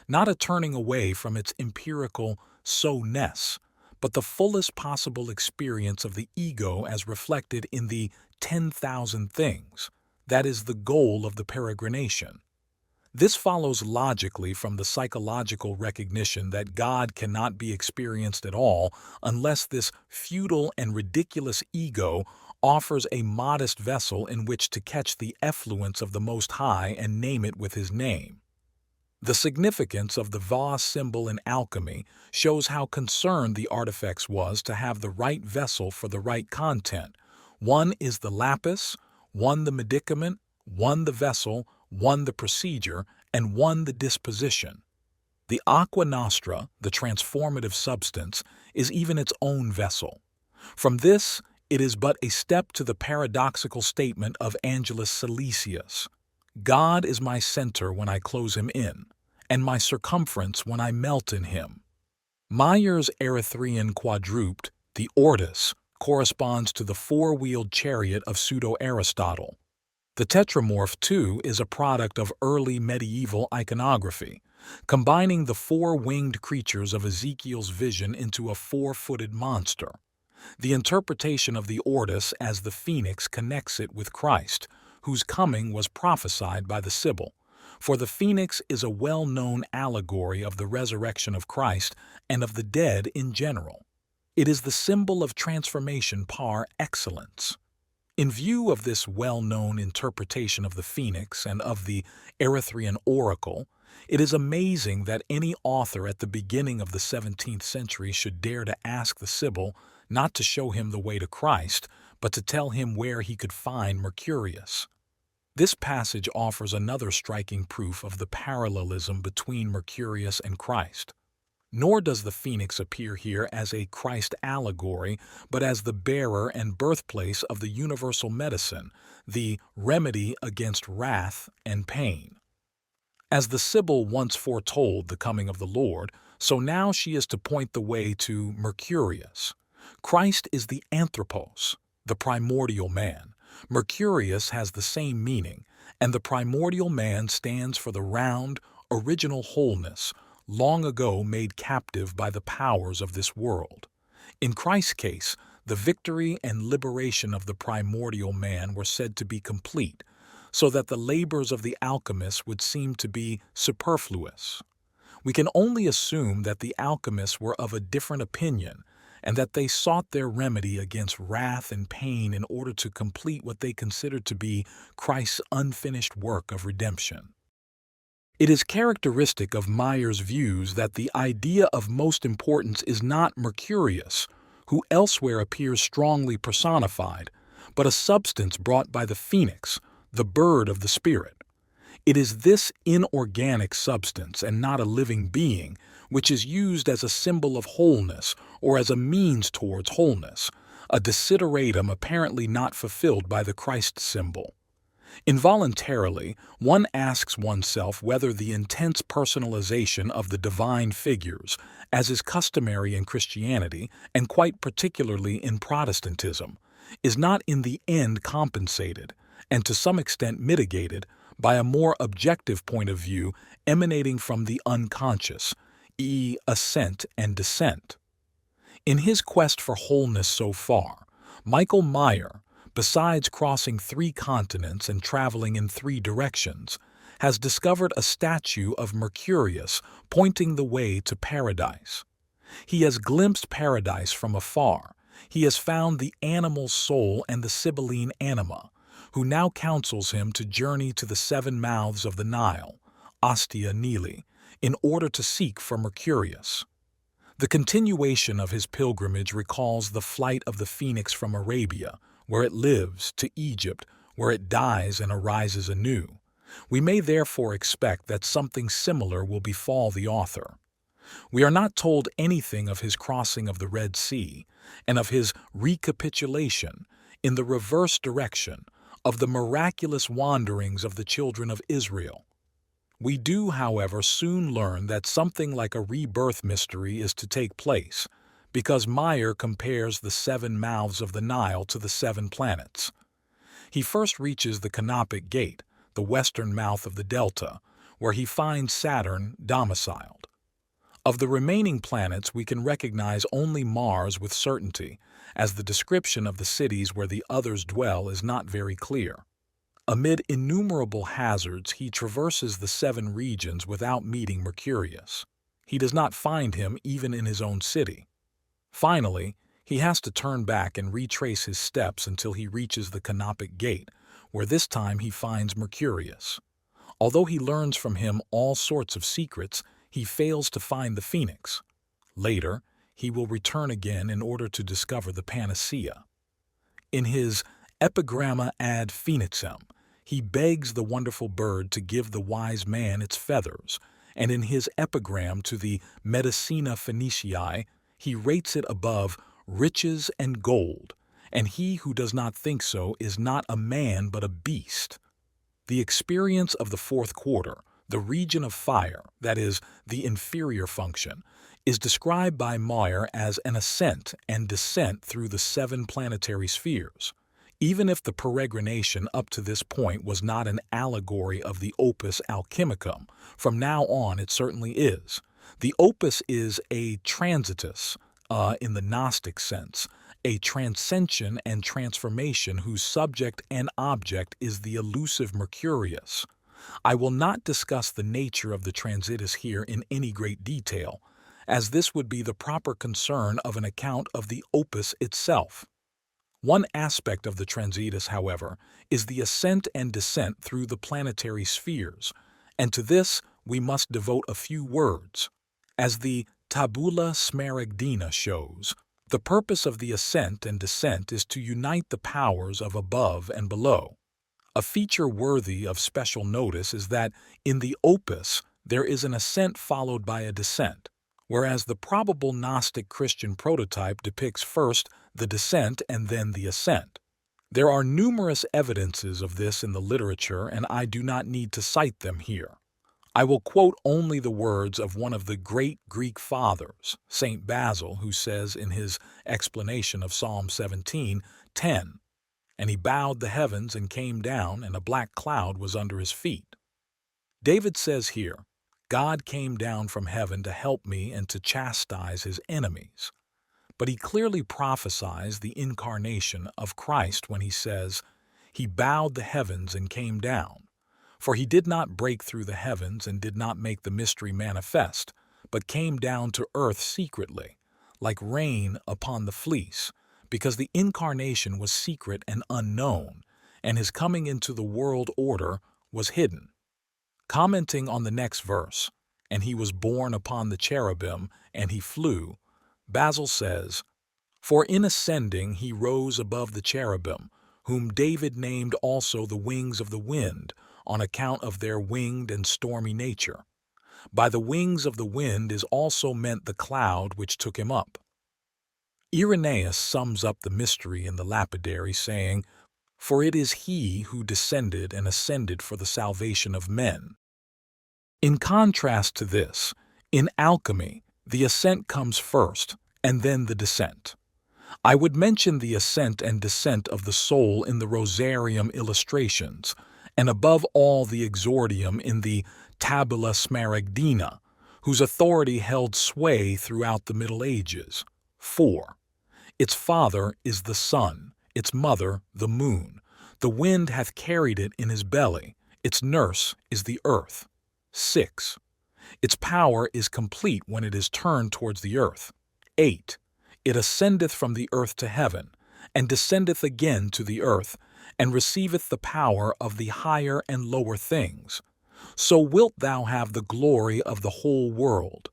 not a turning away from its empirical so-ness, but the fullest possible experience of the ego as reflected in the 10,000 things. That is the goal of the peregrination. This follows logically from the psychological recognition that God cannot be experienced at all unless this futile and ridiculous ego offers a modest vessel in which to catch the effluence of the Most High and name it with his name. The significance of the vase symbol in alchemy shows how concerned the artifacts was to have the right vessel for the right content. One is the lapis, one the medicament, one the vessel, one the procedure, and one the disposition. The aqua nostra, the transformative substance, is even its own vessel. From this, it is but a step to the paradoxical statement of Angelus Silesius: God is my center when I close him in, and my circumference when I melt in him. Mayer's Erythraean quadruped, the ortus, corresponds to the four-wheeled chariot of pseudo-Aristotle. The tetramorph, too, is a product of early medieval iconography, combining the four-winged creatures of Ezekiel's vision into a four-footed monster. The interpretation of the ortus as the phoenix connects it with Christ, whose coming was prophesied by the Sibyl, for the phoenix is a well-known allegory of the resurrection of Christ and of the dead in general. It is the symbol of transformation par excellence. In view of this well-known interpretation of the phoenix and of the Erythraean oracle, it is amazing that any author at the beginning of the 17th century should dare to ask the Sibyl not to show him the way to Christ, but to tell him where he could find Mercurius. This passage offers another striking proof of the parallelism between Mercurius and Christ. Nor does the phoenix appear here as a Christ allegory, but as the bearer and birthplace of the universal medicine, the remedy against wrath and pain. As the Sibyl once foretold the coming of the Lord, so now she is to point the way to Mercurius. Christ is the Anthropos, the primordial man. Mercurius has the same meaning, and the primordial man stands for the round, original wholeness, long ago made captive by the powers of this world. In Christ's case, the victory and liberation of the primordial man were said to be complete, so that the labors of the alchemists would seem to be superfluous. We can only assume that the alchemists were of a different opinion, and that they sought their remedy against wrath and pain in order to complete what they considered to be Christ's unfinished work of redemption. It is characteristic of Mayer's views that the idea of most importance is not Mercurius, who elsewhere appears strongly personified, but a substance brought by the phoenix, the bird of the spirit. It is this inorganic substance, and not a living being, which is used as a symbol of wholeness or as a means towards wholeness, a desideratum apparently not fulfilled by the Christ symbol. Involuntarily, one asks oneself whether the intense personalization of the divine figures, as is customary in Christianity and quite particularly in Protestantism, is not in the end compensated, and to some extent mitigated, by a more objective point of view emanating from the unconscious, i.e., ascent and descent. In his quest for wholeness so far, Michael Mayer, besides crossing 3 continents and traveling in 3 directions, has discovered a statue of Mercurius pointing the way to paradise. He has glimpsed paradise from afar. He has found the animal soul and the Sibylline anima, who now counsels him to journey to the 7 mouths of the Nile, Ostia Nili, in order to seek for Mercurius. The continuation of his pilgrimage recalls the flight of the phoenix from Arabia, where it lives, to Egypt, where it dies and arises anew. We may therefore expect that something similar will befall the author. We are not told anything of his crossing of the Red Sea, and of his recapitulation, in the reverse direction, of the miraculous wanderings of the children of Israel. We do, however, soon learn that something like a rebirth mystery is to take place, because Mayer compares the 7 mouths of the Nile to the 7 planets. He first reaches the Canopic Gate, the western mouth of the delta, where he finds Saturn domiciled. Of the remaining planets we can recognize only Mars with certainty, as the description of the cities where the others dwell is not very clear. Amid innumerable hazards, he traverses the 7 regions without meeting Mercurius. He does not find him even in his own city. Finally, he has to turn back and retrace his steps until he reaches the Canopic Gate, where this time he finds Mercurius. Although he learns from him all sorts of secrets, he fails to find the phoenix. Later, he will return again in order to discover the panacea. In his Epigramma ad Phoenixem, he begs the wonderful bird to give the wise man its feathers, and in his epigram to the Medicina Phoeniciae, he rates it above riches and gold, and he who does not think so is not a man but a beast. The experience of the fourth quarter, the region of fire, that is, the inferior function, is described by Moyer as an ascent and descent through the 7 planetary spheres. Even if the peregrination up to this point was not an allegory of the opus alchemicum, from now on it certainly is. The opus is a transitus, in the Gnostic sense, a transcension and transformation whose subject and object is the elusive Mercurius. I will not discuss the nature of the transitus here in any great detail, as this would be the proper concern of an account of the opus itself. One aspect of the transitus, however, is the ascent and descent through the planetary spheres, and to this we must devote a few words. As the Tabula Smaragdina shows, the purpose of the ascent and descent is to unite the powers of above and below. A feature worthy of special notice is that in the opus there is an ascent followed by a descent, whereas the probable Gnostic Christian prototype depicts first the descent and then the ascent. There are numerous evidences of this in the literature, and I do not need to cite them here. I will quote only the words of one of the great Greek fathers, St. Basil, who says in his explanation of Psalm 17:10, "And he bowed the heavens and came down, and a black cloud was under his feet." David says here, "God came down from heaven to help me and to chastise his enemies." But he clearly prophesies the incarnation of Christ when he says, "He bowed the heavens and came down." For he did not break through the heavens and did not make the mystery manifest, but came down to earth secretly, like rain upon the fleece, because the incarnation was secret and unknown, and his coming into the world order was hidden. Commenting on the next verse, "And he was borne upon the cherubim, and he flew," Basil says, "For in ascending he rose above the cherubim, whom David named also the wings of the wind, on account of their winged and stormy nature. By the wings of the wind is also meant the cloud which took him up." Irenaeus sums up the mystery in the Lapidary, saying, "For it is he who descended and ascended for the salvation of men." In contrast to this, in alchemy, the ascent comes first, and then the descent. I would mention the ascent and descent of the soul in the Rosarium illustrations, and above all the exordium in the Tabula Smaragdina, whose authority held sway throughout the Middle Ages. 4. Its father is the sun, its mother the moon. The wind hath carried it in his belly, its nurse is the earth. 6. Its power is complete when it is turned towards the earth. 8. It ascendeth from the earth to heaven, and descendeth again to the earth, and receiveth the power of the higher and lower things. So wilt thou have the glory of the whole world.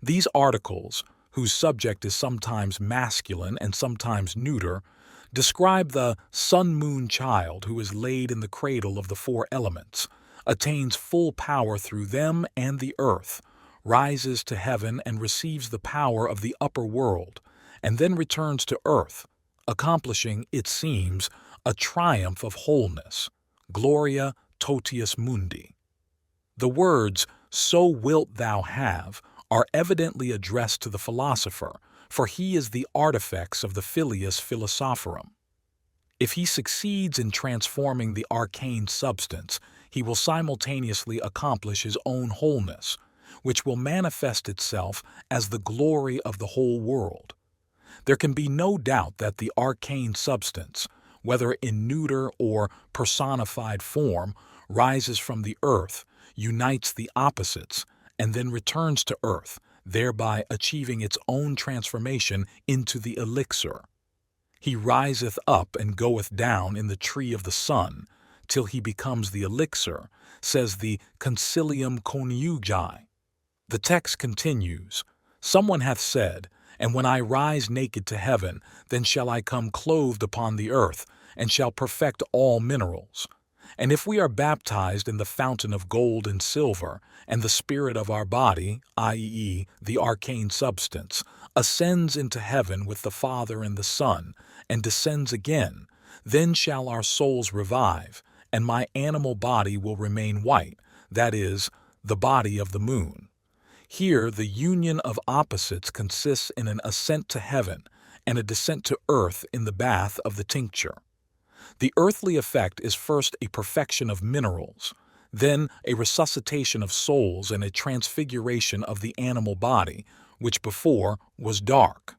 These articles, whose subject is sometimes masculine and sometimes neuter, describe the sun-moon child who is laid in the cradle of the 4 elements, attains full power through them and the earth, rises to heaven and receives the power of the upper world, and then returns to earth, accomplishing, it seems, a triumph of wholeness, Gloria totius mundi. The words, "so wilt thou have," are evidently addressed to the philosopher, for he is the artifex of the filius philosophorum. If he succeeds in transforming the arcane substance, he will simultaneously accomplish his own wholeness, which will manifest itself as the glory of the whole world. There can be no doubt that the arcane substance, whether in neuter or personified form, rises from the earth, unites the opposites, and then returns to earth, thereby achieving its own transformation into the elixir. He riseth up and goeth down in the tree of the sun, till he becomes the elixir, says the Concilium Coniunctii. The text continues, "Someone hath said, and when I rise naked to heaven, then shall I come clothed upon the earth, and shall perfect all minerals. And if we are baptized in the fountain of gold and silver, and the spirit of our body, i.e., the arcane substance, ascends into heaven with the Father and the Son, and descends again, then shall our souls revive, and my animal body will remain white, that is, the body of the moon." Here, the union of opposites consists in an ascent to heaven and a descent to earth in the bath of the tincture. The earthly effect is first a perfection of minerals, then a resuscitation of souls and a transfiguration of the animal body, which before was dark.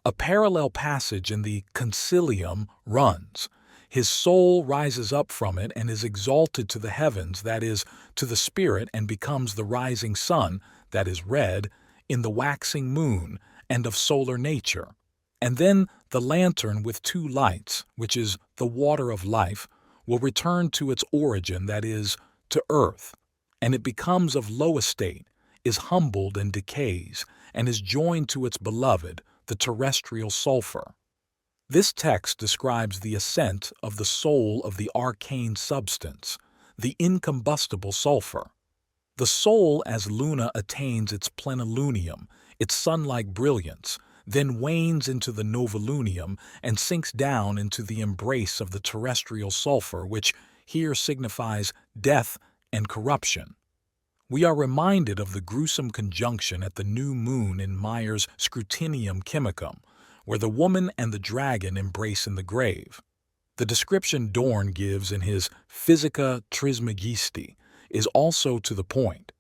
A parallel passage in the Concilium runs, "His soul rises up from it and is exalted to the heavens, that is, to the spirit, and becomes the rising sun, that is red, in the waxing moon, and of solar nature. And then the lantern with two lights, which is the water of life, will return to its origin, that is, to earth, and it becomes of low estate, is humbled and decays, and is joined to its beloved, the terrestrial sulphur." This text describes the ascent of the soul of the arcane substance, the incombustible sulphur. The soul, as Luna attains its plenilunium, its sun-like brilliance, then wanes into the novilunium and sinks down into the embrace of the terrestrial sulphur, which here signifies death and corruption. We are reminded of the gruesome conjunction at the new moon in Mayer's Scrutinium Chemicum, where the woman and the dragon embrace in the grave. The description Dorn gives in his Physica Trismegisti is also to the point.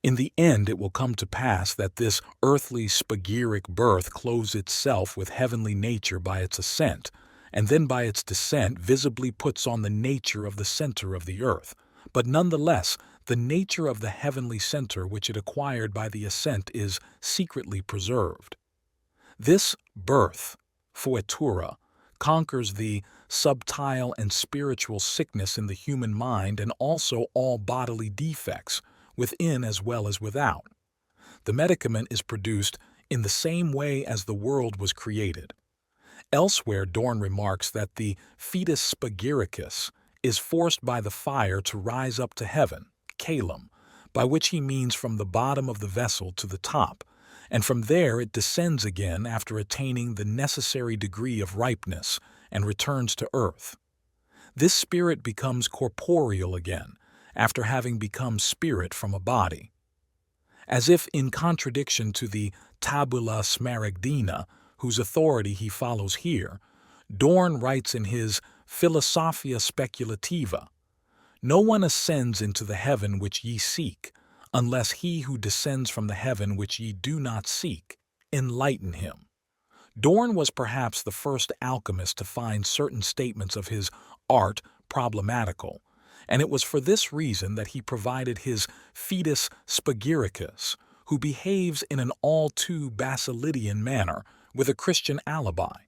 In the end it will come to pass that this earthly spagyric birth clothes itself with heavenly nature by its ascent, and then by its descent visibly puts on the nature of the center of the earth, but nonetheless the nature of the heavenly center which it acquired by the ascent is secretly preserved. This birth, foetura, conquers the subtile and spiritual sickness in the human mind and also all bodily defects, within as well as without. The medicament is produced in the same way as the world was created. Elsewhere, Dorn remarks that the fetus spagyricus is forced by the fire to rise up to heaven, caelum, by which he means from the bottom of the vessel to the top, and from there it descends again after attaining the necessary degree of ripeness and returns to earth. This spirit becomes corporeal again, after having become spirit from a body. As if in contradiction to the tabula smaragdina, whose authority he follows here, Dorn writes in his Philosophia Speculativa, "No one ascends into the heaven which ye seek, unless he who descends from the heaven which ye do not seek enlighten him." Dorn was perhaps the first alchemist to find certain statements of his art problematical, and it was for this reason that he provided his fetus spagyricus, who behaves in an all too Basilidian manner, with a Christian alibi.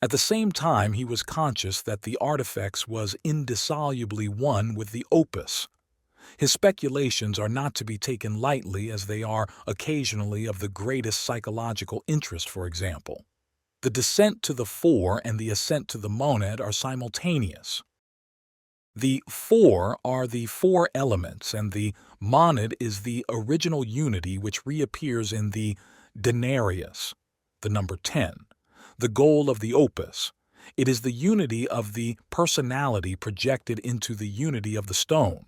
At the same time, he was conscious that the artifex was indissolubly one with the opus. His speculations are not to be taken lightly, as they are occasionally of the greatest psychological interest. For example, the descent to the four and the ascent to the monad are simultaneous. The four are the four elements, and the monad is the original unity which reappears in the denarius, the number 10, the goal of the opus. It is the unity of the personality projected into the unity of the stone.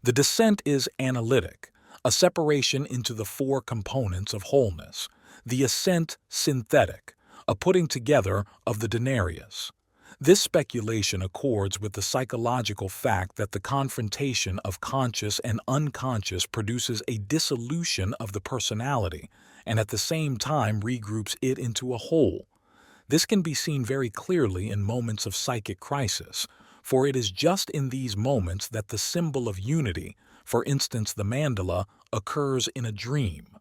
The descent is analytic, a separation into the four components of wholeness. The ascent synthetic, a putting together of the denarius. This speculation accords with the psychological fact that the confrontation of conscious and unconscious produces a dissolution of the personality and at the same time regroups it into a whole. This can be seen very clearly in moments of psychic crisis, for it is just in these moments that the symbol of unity, for instance the mandala, occurs in a dream.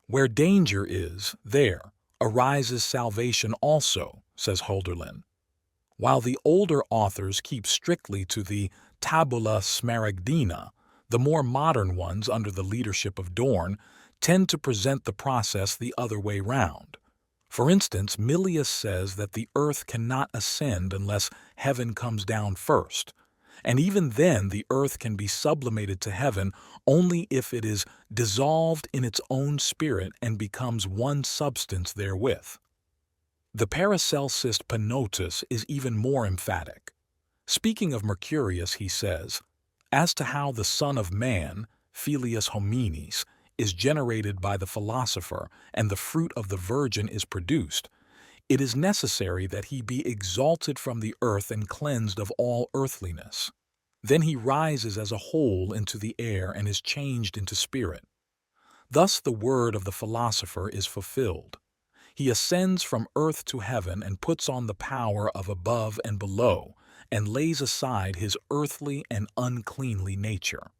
Where danger is, there arises salvation also, says Hölderlin. While the older authors keep strictly to the tabula smaragdina, the more modern ones, under the leadership of Dorn, tend to present the process the other way round. For instance, Milius says that the earth cannot ascend unless heaven comes down first, and even then the earth can be sublimated to heaven only if it is dissolved in its own spirit and becomes one substance therewith. The Paracelsus Penotus is even more emphatic. Speaking of Mercurius, he says, "As to how the Son of Man, Filius Hominis, is generated by the philosopher and the fruit of the Virgin is produced, it is necessary that he be exalted from the earth and cleansed of all earthliness. Then he rises as a whole into the air and is changed into spirit. Thus the word of the philosopher is fulfilled. He ascends from earth to heaven and puts on the power of above and below, and lays aside his earthly and uncleanly nature."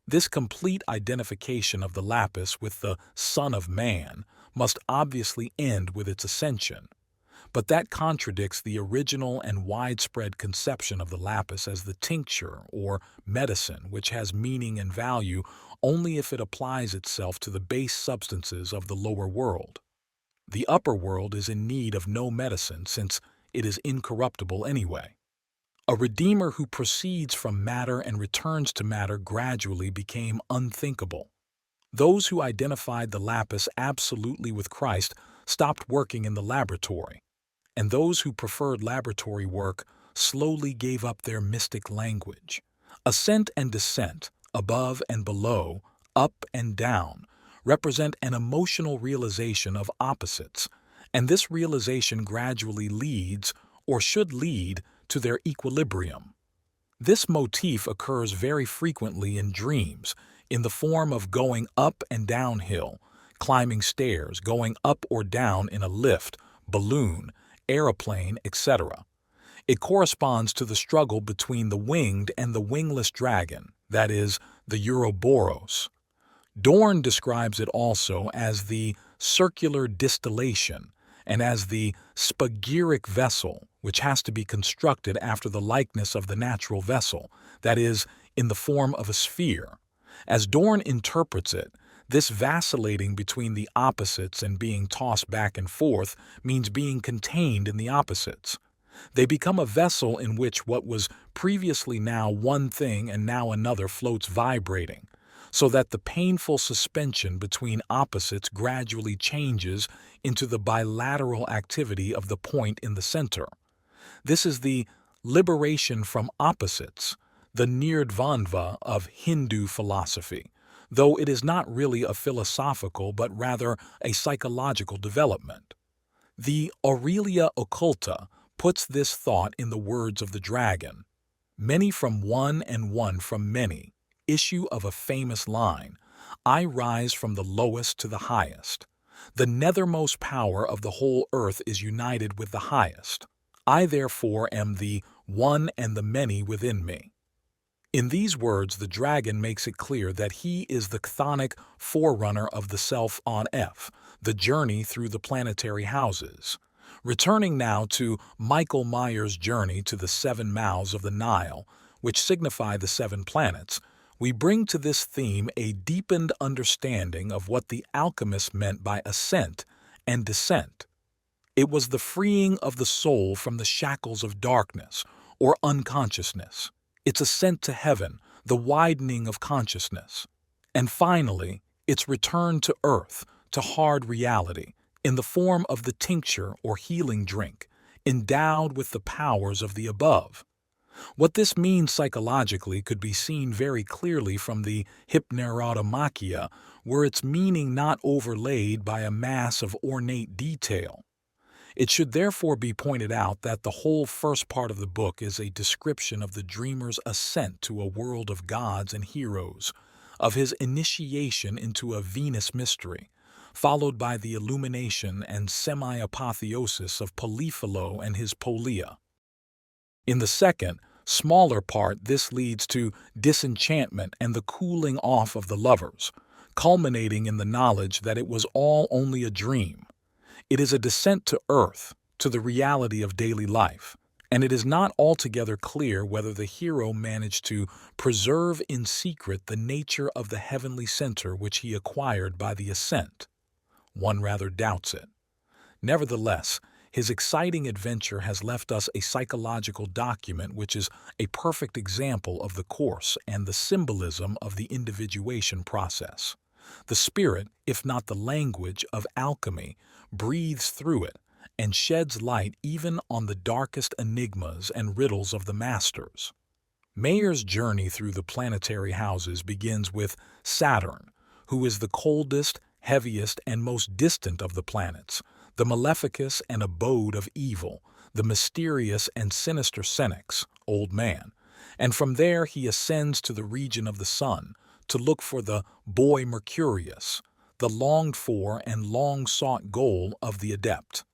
This complete identification of the lapis with the Son of Man must obviously end with its ascension, but that contradicts the original and widespread conception of the lapis as the tincture or medicine, which has meaning and value only if it applies itself to the base substances of the lower world. The upper world is in need of no medicine, since it is incorruptible anyway. A redeemer who proceeds from matter and returns to matter gradually became unthinkable. Those who identified the lapis absolutely with Christ stopped working in the laboratory, and those who preferred laboratory work slowly gave up their mystic language. Ascent and descent, above and below, up and down, represent an emotional realization of opposites, and this realization gradually leads, or should lead, to their equilibrium. This motif occurs very frequently in dreams, in the form of going up and downhill, climbing stairs, going up or down in a lift, balloon, aeroplane, etc. It corresponds to the struggle between the winged and the wingless dragon, that is, the Ouroboros. Dorn describes it also as the circular distillation and as the spagyric vessel, which has to be constructed after the likeness of the natural vessel, that is, in the form of a sphere. As Dorn interprets it, this vacillating between the opposites and being tossed back and forth means being contained in the opposites. They become a vessel in which what was previously now one thing and now another floats vibrating, so that the painful suspension between opposites gradually changes into the bilateral activity of the point in the center. This is the liberation from opposites, the Nirdvanva of Hindu philosophy, though it is not really a philosophical but rather a psychological development. The Aurelia Occulta puts this thought in the words of the dragon: "Many from one and one from many, issue of a famous line, I rise from the lowest to the highest. The nethermost power of the whole earth is united with the highest. I therefore am the one and the many within me." In these words, the dragon makes it clear that he is the chthonic forerunner of the self on F, the journey through the planetary houses. Returning now to Michael Meyer's journey to the 7 mouths of the Nile, which signify the 7 planets, we bring to this theme a deepened understanding of what the alchemists meant by ascent and descent. It was the freeing of the soul from the shackles of darkness or unconsciousness, its ascent to heaven, the widening of consciousness, and finally, its return to earth, to hard reality, in the form of the tincture or healing drink, endowed with the powers of the above. What this means psychologically could be seen very clearly from the Hypnerotomachia, were its meaning not overlaid by a mass of ornate detail. It should therefore be pointed out that the whole first part of the book is a description of the dreamer's ascent to a world of gods and heroes, of his initiation into a Venus mystery, followed by the illumination and semi-apotheosis of Polyphilo and his Polia. In the second, smaller part, this leads to disenchantment and the cooling off of the lovers, culminating in the knowledge that it was all only a dream. It is a descent to earth, to the reality of daily life, and it is not altogether clear whether the hero managed to preserve in secret the nature of the heavenly center which he acquired by the ascent. One rather doubts it. Nevertheless, his exciting adventure has left us a psychological document which is a perfect example of the course and the symbolism of the individuation process. The spirit, if not the language, of alchemy breathes through it and sheds light even on the darkest enigmas and riddles of the masters. Mayer's journey through the planetary houses begins with Saturn, who is the coldest, heaviest, and most distant of the planets, the maleficus and abode of evil, the mysterious and sinister Senex, old man, and from there he ascends to the region of the sun to look for the boy Mercurius, the longed-for and long-sought goal of the adept.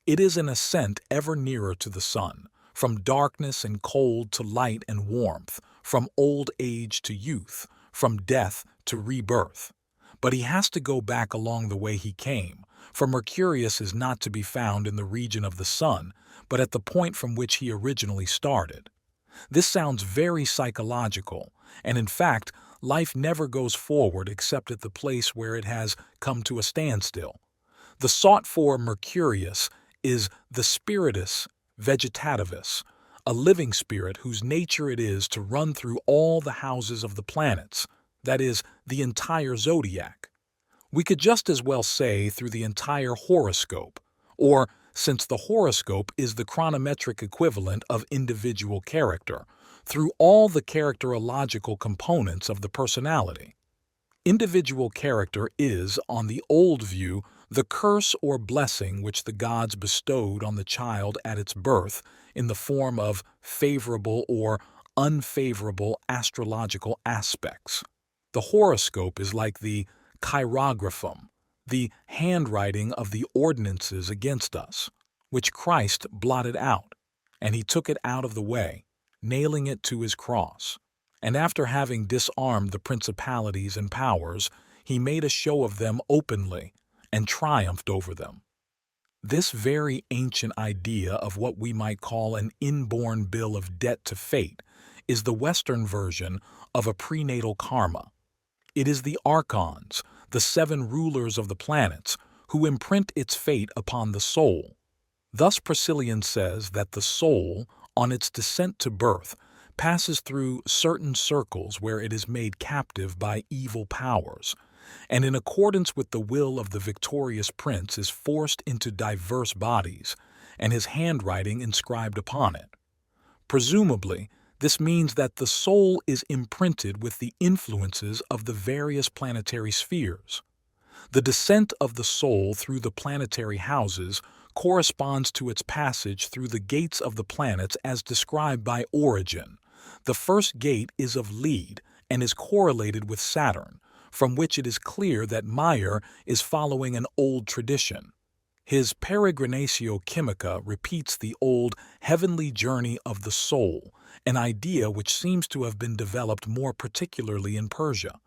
It is an ascent ever nearer to the sun, from darkness and cold to light and warmth, from old age to youth, from death to rebirth. But he has to go back along the way he came, for Mercurius is not to be found in the region of the sun, but at the point from which he originally started. This sounds very psychological, and in fact, life never goes forward except at the place where it has come to a standstill. The sought-for Mercurius is the spiritus vegetativus, a living spirit whose nature it is to run through all the houses of the planets, that is, the entire zodiac. We could just as well say through the entire horoscope, or, since the horoscope is the chronometric equivalent of individual character, through all the characterological components of the personality. Individual character is, on the old view, the curse or blessing which the gods bestowed on the child at its birth in the form of favorable or unfavorable astrological aspects. The horoscope is like the chirographum, the handwriting of the ordinances against us, which Christ blotted out, and he took it out of the way, nailing it to his cross. And after having disarmed the principalities and powers, he made a show of them openly and triumphed over them. This very ancient idea of what we might call an inborn bill of debt to fate is the Western version of a prenatal karma. It is the archons, the 7 rulers of the planets, who imprint its fate upon the soul. Thus Priscillian says that the soul, on its descent to birth, passes through certain circles where it is made captive by evil powers, and in accordance with the will of the victorious prince is forced into diverse bodies, and his handwriting inscribed upon it. Presumably, this means that the soul is imprinted with the influences of the various planetary spheres. The descent of the soul through the planetary houses corresponds to its passage through the gates of the planets as described by Origen. The first gate is of lead and is correlated with Saturn, from which it is clear that Meyer is following an old tradition. His Peregrinatio Chymica repeats the old heavenly journey of the soul, an idea which seems to have been developed more particularly in Persia.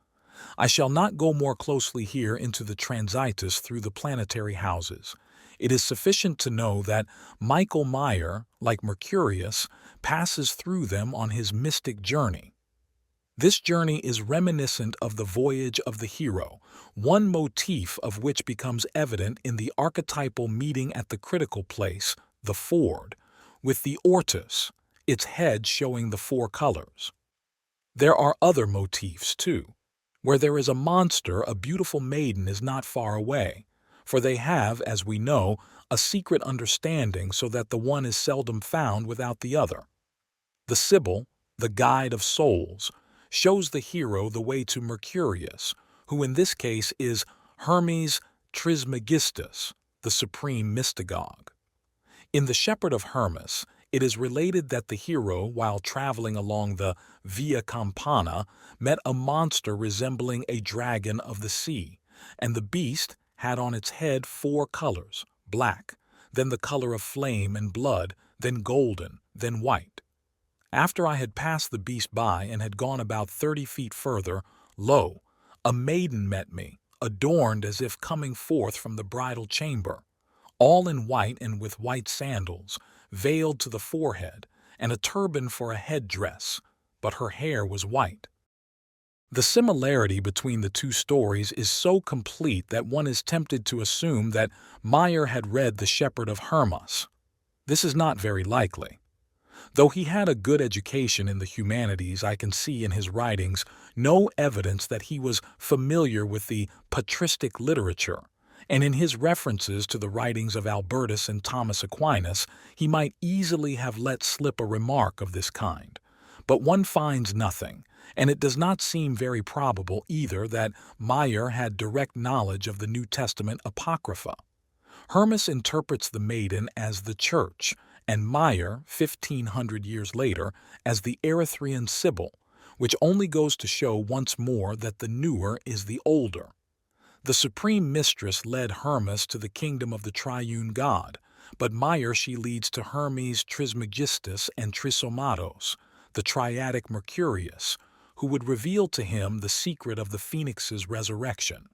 I shall not go more closely here into the transitus through the planetary houses. It is sufficient to know that Michael Meyer, like Mercurius, passes through them on his mystic journey. This journey is reminiscent of the voyage of the hero, one motif of which becomes evident in the archetypal meeting at the critical place, the ford, with the ortus, its head showing the 4 colors. There are other motifs, too. Where there is a monster, a beautiful maiden is not far away, for they have, as we know, a secret understanding so that the one is seldom found without the other. The Sibyl, the guide of souls, shows the hero the way to Mercurius, who in this case is Hermes Trismegistus, the supreme mystagogue. In The Shepherd of Hermas, it is related that the hero, while traveling along the Via Campana, met a monster resembling a dragon of the sea, and the beast had on its head 4 colors, black, then the color of flame and blood, then golden, then white. After I had passed the beast by and had gone about 30 feet further, lo, a maiden met me, adorned as if coming forth from the bridal chamber, all in white and with white sandals, veiled to the forehead, and a turban for a headdress, but her hair was white. The similarity between the two stories is so complete that one is tempted to assume that Meyer had read The Shepherd of Hermas. This is not very likely. Though he had a good education in the humanities, I can see in his writings no evidence that he was familiar with the patristic literature, and in his references to the writings of Albertus and Thomas Aquinas, he might easily have let slip a remark of this kind. But one finds nothing, and it does not seem very probable either that Meyer had direct knowledge of the New Testament Apocrypha. Hermas interprets the maiden as the Church, and Meyer, 1,500 years later, as the Erythraean Sibyl, which only goes to show once more that the newer is the older. The Supreme Mistress led Hermas to the kingdom of the triune God, but Meyer she leads to Hermes Trismegistus and Trisomatos, the triadic Mercurius, who would reveal to him the secret of the phoenix's resurrection.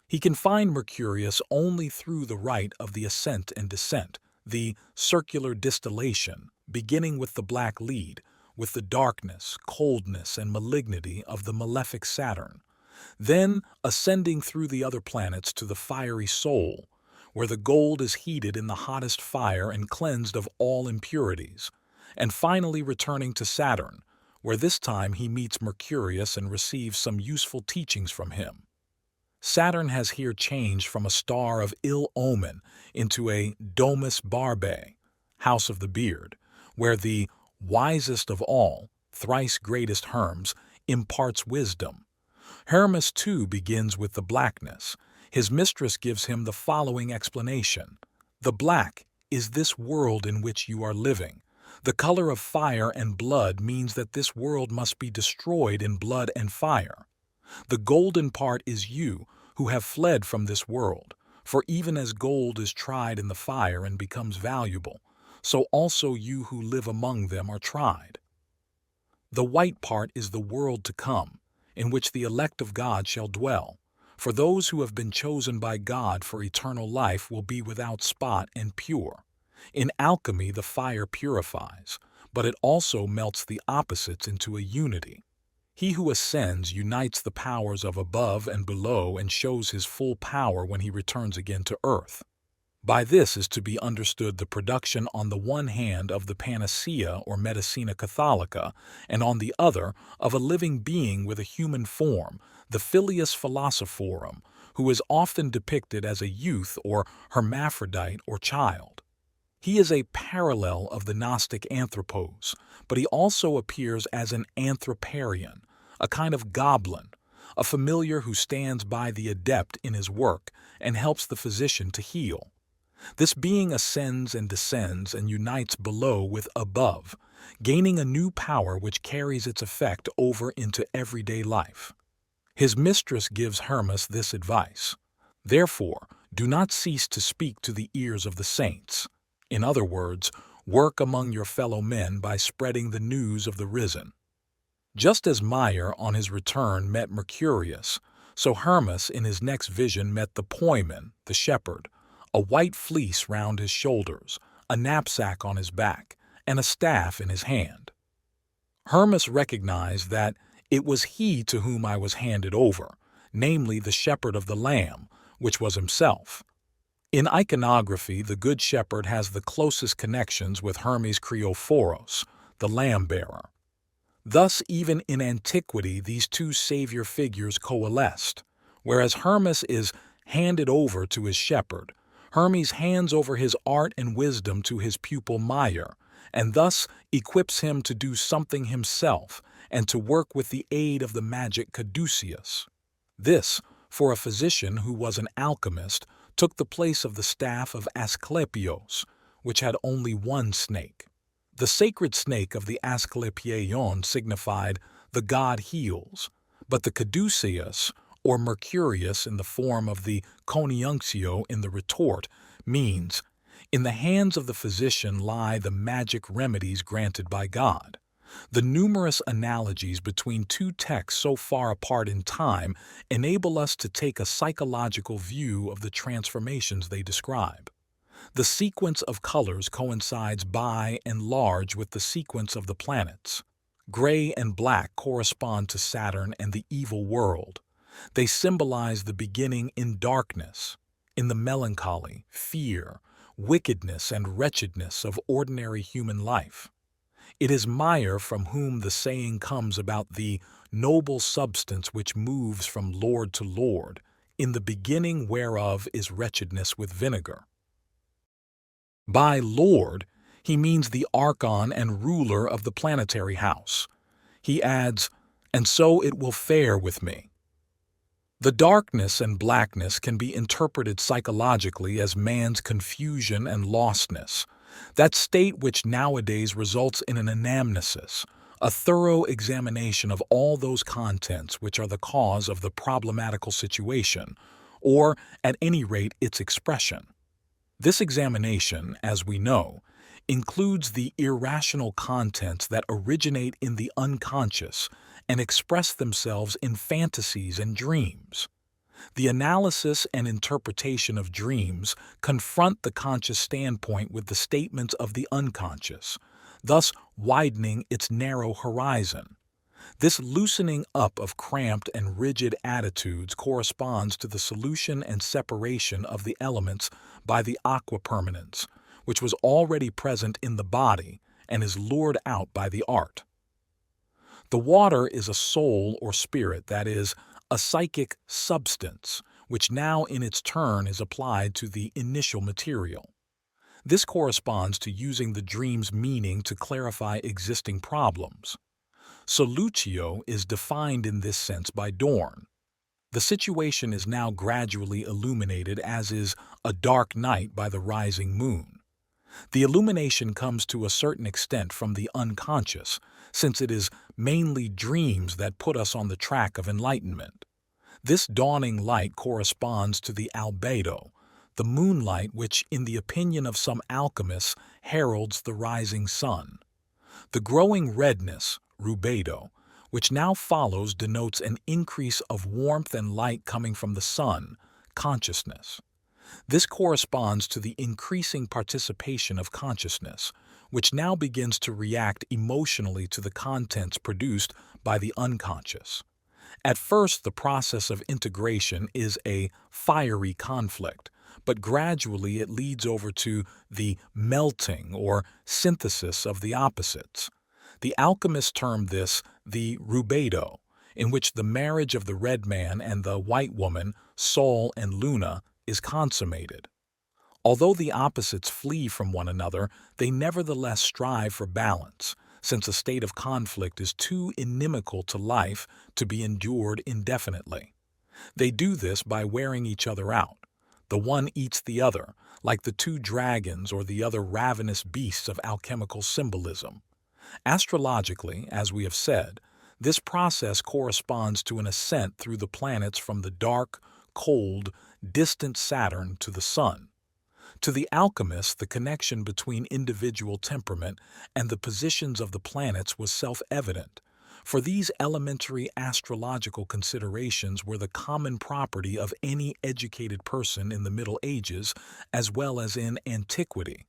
He can find Mercurius only through the rite of the ascent and descent, the circular distillation, beginning with the black lead, with the darkness, coldness, and malignity of the malefic Saturn, then ascending through the other planets to the fiery soul, where the gold is heated in the hottest fire and cleansed of all impurities, and finally returning to Saturn, where this time he meets Mercurius and receives some useful teachings from him. Saturn has here changed from a star of ill omen into a Domus Barbae, house of the beard, where the wisest of all, thrice greatest Hermes, imparts wisdom. Hermes, too, begins with the blackness. His mistress gives him the following explanation. The black is this world in which you are living. The color of fire and blood means that this world must be destroyed in blood and fire. The golden part is you, who have fled from this world, for even as gold is tried in the fire and becomes valuable, so also you who live among them are tried. The white part is the world to come, in which the elect of God shall dwell, for those who have been chosen by God for eternal life will be without spot and pure. In alchemy the fire purifies, but it also melts the opposites into a unity. He who ascends unites the powers of above and below and shows his full power when he returns again to earth. By this is to be understood the production on the one hand of the panacea or medicina catholica, and on the other of a living being with a human form, the filius philosophorum, who is often depicted as a youth or hermaphrodite or child. He is a parallel of the Gnostic Anthropos, but he also appears as an anthroparian, a kind of goblin, a familiar who stands by the adept in his work and helps the physician to heal. This being ascends and descends and unites below with above, gaining a new power which carries its effect over into everyday life. His mistress gives Hermas this advice: therefore, do not cease to speak to the ears of the saints. In other words, work among your fellow men by spreading the news of the risen. Just as Meyer on his return met Mercurius, so Hermas in his next vision met the poimen, the shepherd, a white fleece round his shoulders, a knapsack on his back, and a staff in his hand. Hermas recognized that it was he to whom I was handed over, namely the shepherd of the lamb, which was himself. In iconography, the Good Shepherd has the closest connections with Hermes Kriophoros, the lamb-bearer. Thus, even in antiquity, these two savior figures coalesced. Whereas Hermes is handed over to his shepherd, Hermes hands over his art and wisdom to his pupil Meyer, and thus equips him to do something himself and to work with the aid of the magic caduceus. This, for a physician who was an alchemist, took the place of the staff of Asclepios, which had only one snake. The sacred snake of the Asclepieion signified the god heals, but the caduceus, or Mercurius in the form of the CONIUNCTIO in the retort, means, in the hands of the physician lie the magic remedies granted by God. The numerous analogies between two texts so far apart in time enable us to take a psychological view of the transformations they describe. The sequence of colors coincides by and large with the sequence of the planets. Gray and black correspond to Saturn and the evil world. They symbolize the beginning in darkness, in the melancholy, fear, wickedness, and wretchedness of ordinary human life. It is Meyer from whom the saying comes about the noble substance which moves from lord to lord, in the beginning whereof is wretchedness with vinegar. By lord, he means the archon and ruler of the planetary house. He adds, "And so it will fare with me." The darkness and blackness can be interpreted psychologically as man's confusion and lostness, that state which nowadays results in an anamnesis, a thorough examination of all those contents which are the cause of the problematical situation, or, at any rate, its expression. This examination, as we know, includes the irrational contents that originate in the unconscious and express themselves in fantasies and dreams. The analysis and interpretation of dreams confront the conscious standpoint with the statements of the unconscious, thus widening its narrow horizon. This loosening up of cramped and rigid attitudes corresponds to the solution and separation of the elements by the aqua permanens, which was already present in the body and is lured out by the art. The water is a soul or spirit, that is, a psychic substance, which now in its turn is applied to the initial material. This corresponds to using the dream's meaning to clarify existing problems. Solutio is defined in this sense by Dorn. The situation is now gradually illuminated as is a dark night by the rising moon. The illumination comes to a certain extent from the unconscious, since it is mainly dreams that put us on the track of enlightenment. This dawning light corresponds to the albedo, the moonlight which, in the opinion of some alchemists, heralds the rising sun. The growing redness, rubedo, which now follows denotes an increase of warmth and light coming from the sun, consciousness. This corresponds to the increasing participation of consciousness, which now begins to react emotionally to the contents produced by the unconscious. At first, the process of integration is a fiery conflict, but gradually it leads over to the melting or synthesis of the opposites. The alchemists term this the rubedo, in which the marriage of the red man and the white woman, Sol and Luna, is consummated. Although the opposites flee from one another, they nevertheless strive for balance, since a state of conflict is too inimical to life to be endured indefinitely. They do this by wearing each other out. The one eats the other, like the two dragons or the other ravenous beasts of alchemical symbolism. Astrologically, as we have said, this process corresponds to an ascent through the planets from the dark, cold, distant Saturn to the Sun. To the alchemists, the connection between individual temperament and the positions of the planets was self-evident, for these elementary astrological considerations were the common property of any educated person in the Middle Ages as well as in antiquity.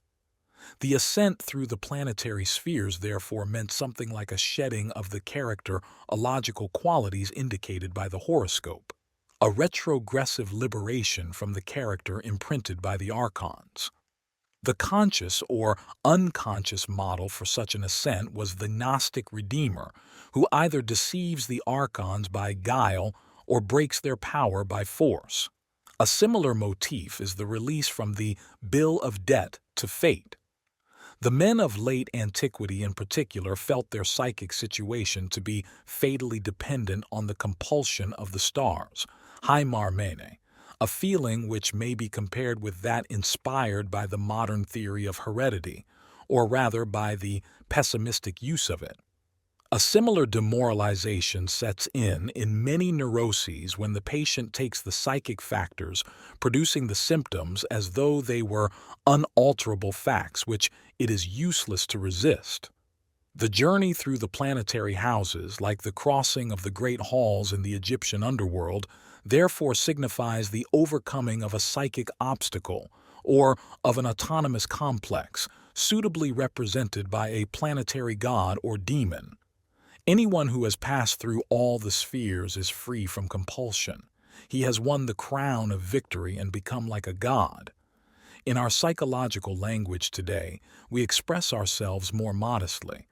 The ascent through the planetary spheres therefore meant something like a shedding of the characterological qualities indicated by the horoscope, a retrogressive liberation from the character imprinted by the archons. The conscious or unconscious model for such an ascent was the Gnostic Redeemer, who either deceives the archons by guile or breaks their power by force. A similar motif is the release from the bill of debt to fate. The men of late antiquity in particular felt their psychic situation to be fatally dependent on the compulsion of the stars, haimarmene, a feeling which may be compared with that inspired by the modern theory of heredity, or rather by the pessimistic use of it. A similar demoralization sets in many neuroses when the patient takes the psychic factors producing the symptoms as though they were unalterable facts which it is useless to resist. The journey through the planetary houses, like the crossing of the great halls in the Egyptian underworld, therefore signifies the overcoming of a psychic obstacle or of an autonomous complex, suitably represented by a planetary god or demon. Anyone who has passed through all the spheres is free from compulsion. He has won the crown of victory and become like a god. In our psychological language today, we express ourselves more modestly.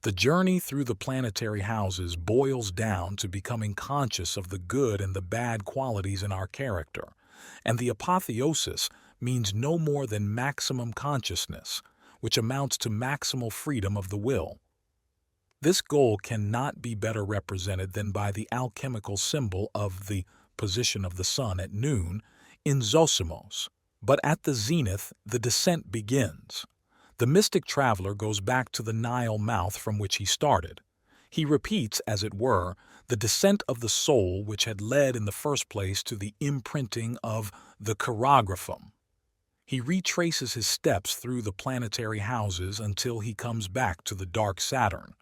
The journey through the planetary houses boils down to becoming conscious of the good and the bad qualities in our character, and the apotheosis means no more than maximum consciousness, which amounts to maximal freedom of the will. This goal cannot be better represented than by the alchemical symbol of the position of the sun at noon in Zosimos. But at the zenith, the descent begins. The mystic traveler goes back to the Nile mouth from which he started. He repeats, as it were, the descent of the soul which had led in the first place to the imprinting of the chirographum. He retraces his steps through the planetary houses until he comes back to the dark Saturn.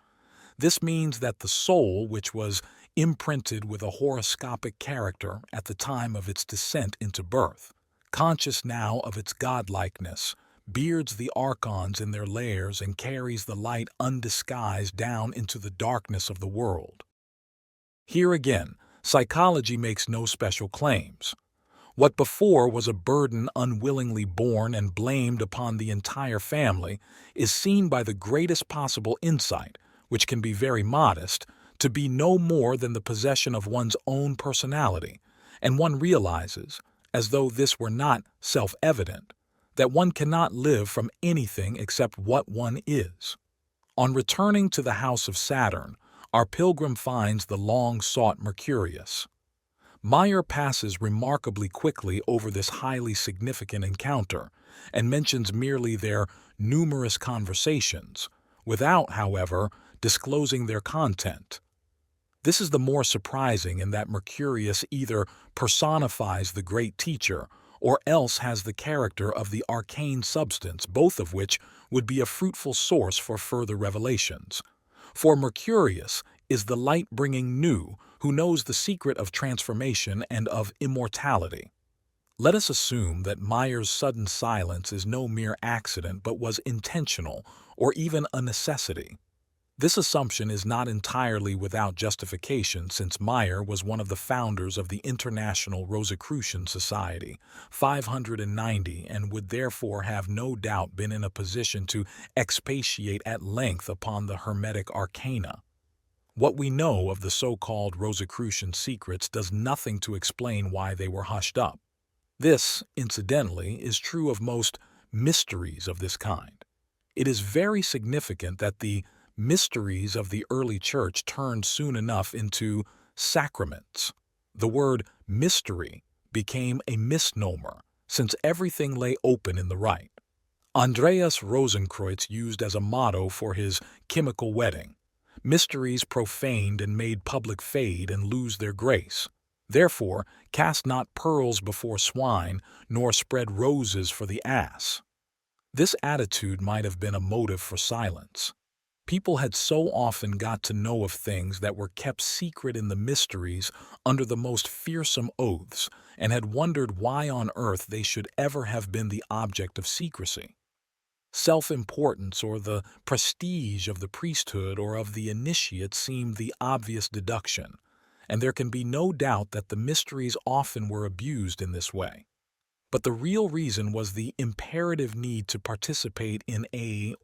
This means that the soul, which was imprinted with a horoscopic character at the time of its descent into birth, conscious now of its godlikeness, beards the archons in their lairs and carries the light undisguised down into the darkness of the world. Here again, psychology makes no special claims. What before was a burden unwillingly borne and blamed upon the entire family is seen by the greatest possible insight, which can be very modest, to be no more than the possession of one's own personality, and one realizes, as though this were not self-evident, that one cannot live from anything except what one is. On returning to the house of Saturn, our pilgrim finds the long-sought Mercurius. Meyer passes remarkably quickly over this highly significant encounter and mentions merely their numerous conversations, without, however, disclosing their content. This is the more surprising in that Mercurius either personifies the great teacher or else has the character of the arcane substance, both of which would be a fruitful source for further revelations. For Mercurius is the light-bringing Nu who knows the secret of transformation and of immortality. Let us assume that Meyer's sudden silence is no mere accident but was intentional or even a necessity. This assumption is not entirely without justification, since Meyer was one of the founders of the International Rosicrucian Society, 590, and would therefore have no doubt been in a position to expatiate at length upon the Hermetic arcana. What we know of the so-called Rosicrucian secrets does nothing to explain why they were hushed up. This, incidentally, is true of most mysteries of this kind. It is very significant that the mysteries of the early church turned soon enough into sacraments. The word mystery became a misnomer, since everything lay open in the rite. Andreas Rosenkreuz used as a motto for his chemical wedding, "Mysteries profaned and made public fade and lose their grace. Therefore, cast not pearls before swine, nor spread roses for the ass." This attitude might have been a motive for silence. People had so often got to know of things that were kept secret in the mysteries under the most fearsome oaths, and had wondered why on earth they should ever have been the object of secrecy. Self-importance or the prestige of the priesthood or of the initiate seemed the obvious deduction, and there can be no doubt that the mysteries often were abused in this way. But the real reason was the imperative need to participate in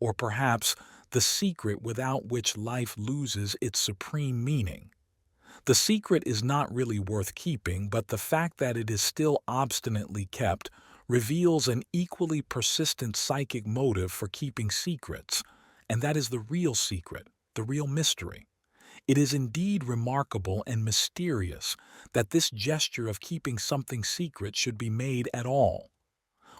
or perhaps the secret without which life loses its supreme meaning. The secret is not really worth keeping, but the fact that it is still obstinately kept reveals an equally persistent psychic motive for keeping secrets, and that is the real secret, the real mystery. It is indeed remarkable and mysterious that this gesture of keeping something secret should be made at all.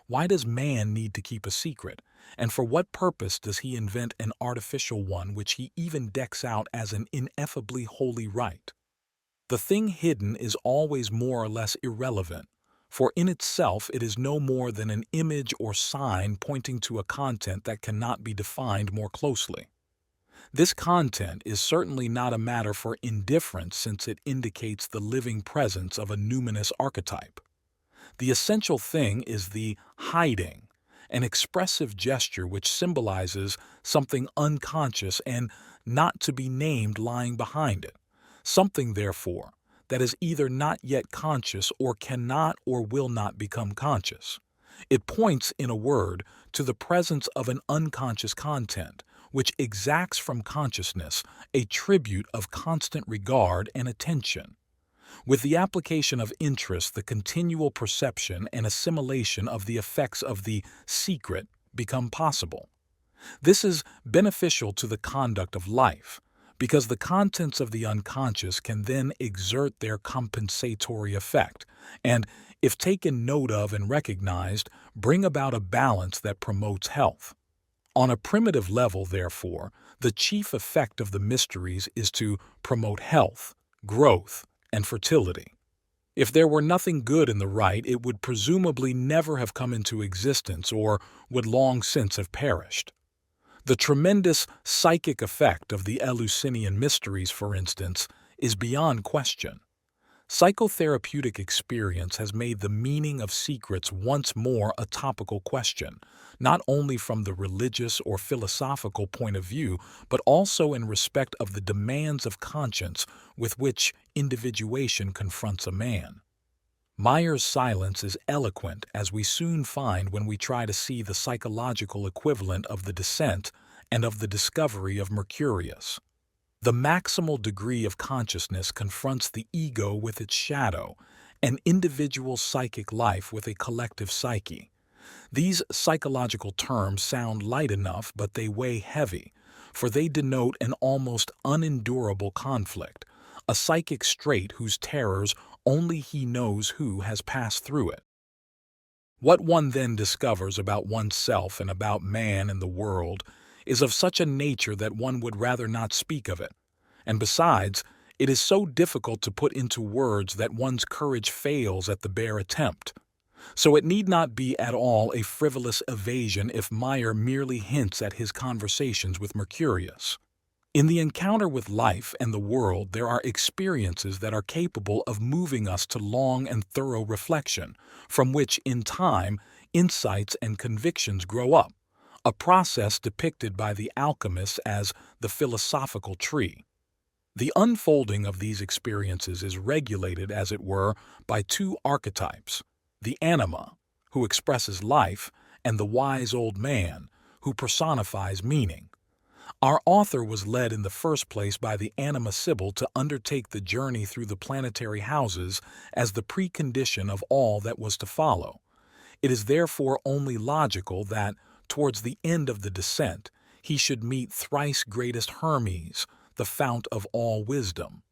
Why does man need to keep a secret, and for what purpose does he invent an artificial one which he even decks out as an ineffably holy rite? The thing hidden is always more or less irrelevant, for in itself it is no more than an image or sign pointing to a content that cannot be defined more closely. This content is certainly not a matter for indifference, since it indicates the living presence of a numinous archetype. The essential thing is the hiding, an expressive gesture which symbolizes something unconscious and not to be named lying behind it. Something, therefore, that is either not yet conscious or cannot or will not become conscious. It points, in a word, to the presence of an unconscious content, which exacts from consciousness a tribute of constant regard and attention. With the application of interest, the continual perception and assimilation of the effects of the secret become possible. This is beneficial to the conduct of life, because the contents of the unconscious can then exert their compensatory effect, and, if taken note of and recognized, bring about a balance that promotes health. On a primitive level, therefore, the chief effect of the mysteries is to promote health, growth, and fertility. If there were nothing good in the rite, it would presumably never have come into existence or would long since have perished. The tremendous psychic effect of the Eleusinian mysteries, for instance, is beyond question. Psychotherapeutic experience has made the meaning of secrets once more a topical question, not only from the religious or philosophical point of view, but also in respect of the demands of conscience with which individuation confronts a man. Mayer's silence is eloquent, as we soon find when we try to see the psychological equivalent of the descent and of the discovery of Mercurius. The maximal degree of consciousness confronts the ego with its shadow, an individual psychic life with a collective psyche. These psychological terms sound light enough, but they weigh heavy, for they denote an almost unendurable conflict, a psychic strait whose terrors only he knows who has passed through it. What one then discovers about oneself and about man and the world is of such a nature that one would rather not speak of it, and besides, it is so difficult to put into words that one's courage fails at the bare attempt. So it need not be at all a frivolous evasion if Mayer merely hints at his conversations with Mercurius. In the encounter with life and the world, there are experiences that are capable of moving us to long and thorough reflection, from which, in time, insights and convictions grow up, a process depicted by the alchemists as the philosophical tree. The unfolding of these experiences is regulated, as it were, by two archetypes: the anima, who expresses life, and the wise old man, who personifies meaning. Our author was led in the first place by the anima sibyl to undertake the journey through the planetary houses as the precondition of all that was to follow. It is therefore only logical that, towards the end of the descent, he should meet thrice greatest Hermes, the fount of all wisdom.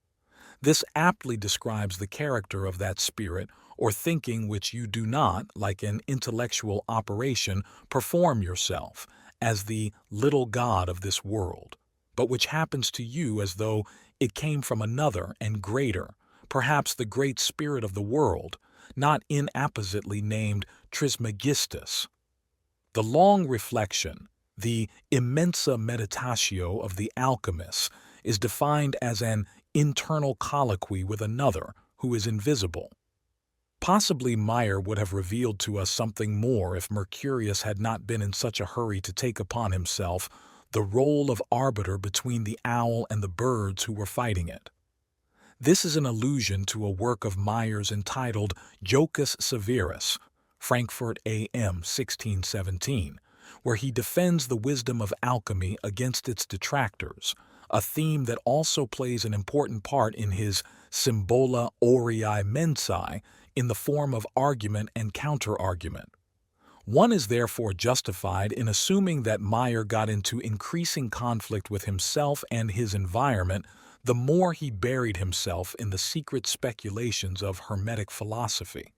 This aptly describes the character of that spirit or thinking which you do not, like an intellectual operation, perform yourself, as the little god of this world, but which happens to you as though it came from another and greater, perhaps the great spirit of the world, not inappositely named Trismegistus. The long reflection, the immensa meditatio of the alchemists, is defined as an internal colloquy with another who is invisible. Possibly Mayer would have revealed to us something more if Mercurius had not been in such a hurry to take upon himself the role of arbiter between the owl and the birds who were fighting it. This is an allusion to a work of Mayer's entitled Jocus Severus, Frankfurt A.M. 1617, where he defends the wisdom of alchemy against its detractors, a theme that also plays an important part in his Symbola Aureae Mensae in the form of argument and counter-argument. One is therefore justified in assuming that Mayer got into increasing conflict with himself and his environment the more he buried himself in the secret speculations of Hermetic philosophy.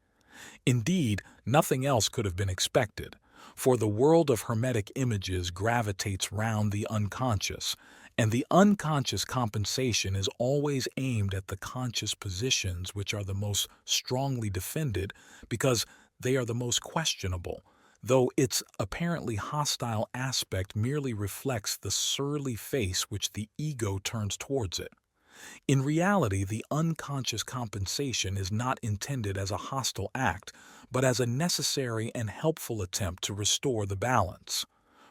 Indeed, nothing else could have been expected, for the world of Hermetic images gravitates round the unconscious, and the unconscious compensation is always aimed at the conscious positions which are the most strongly defended because they are the most questionable, though its apparently hostile aspect merely reflects the surly face which the ego turns towards it. In reality, the unconscious compensation is not intended as a hostile act, but as a necessary and helpful attempt to restore the balance.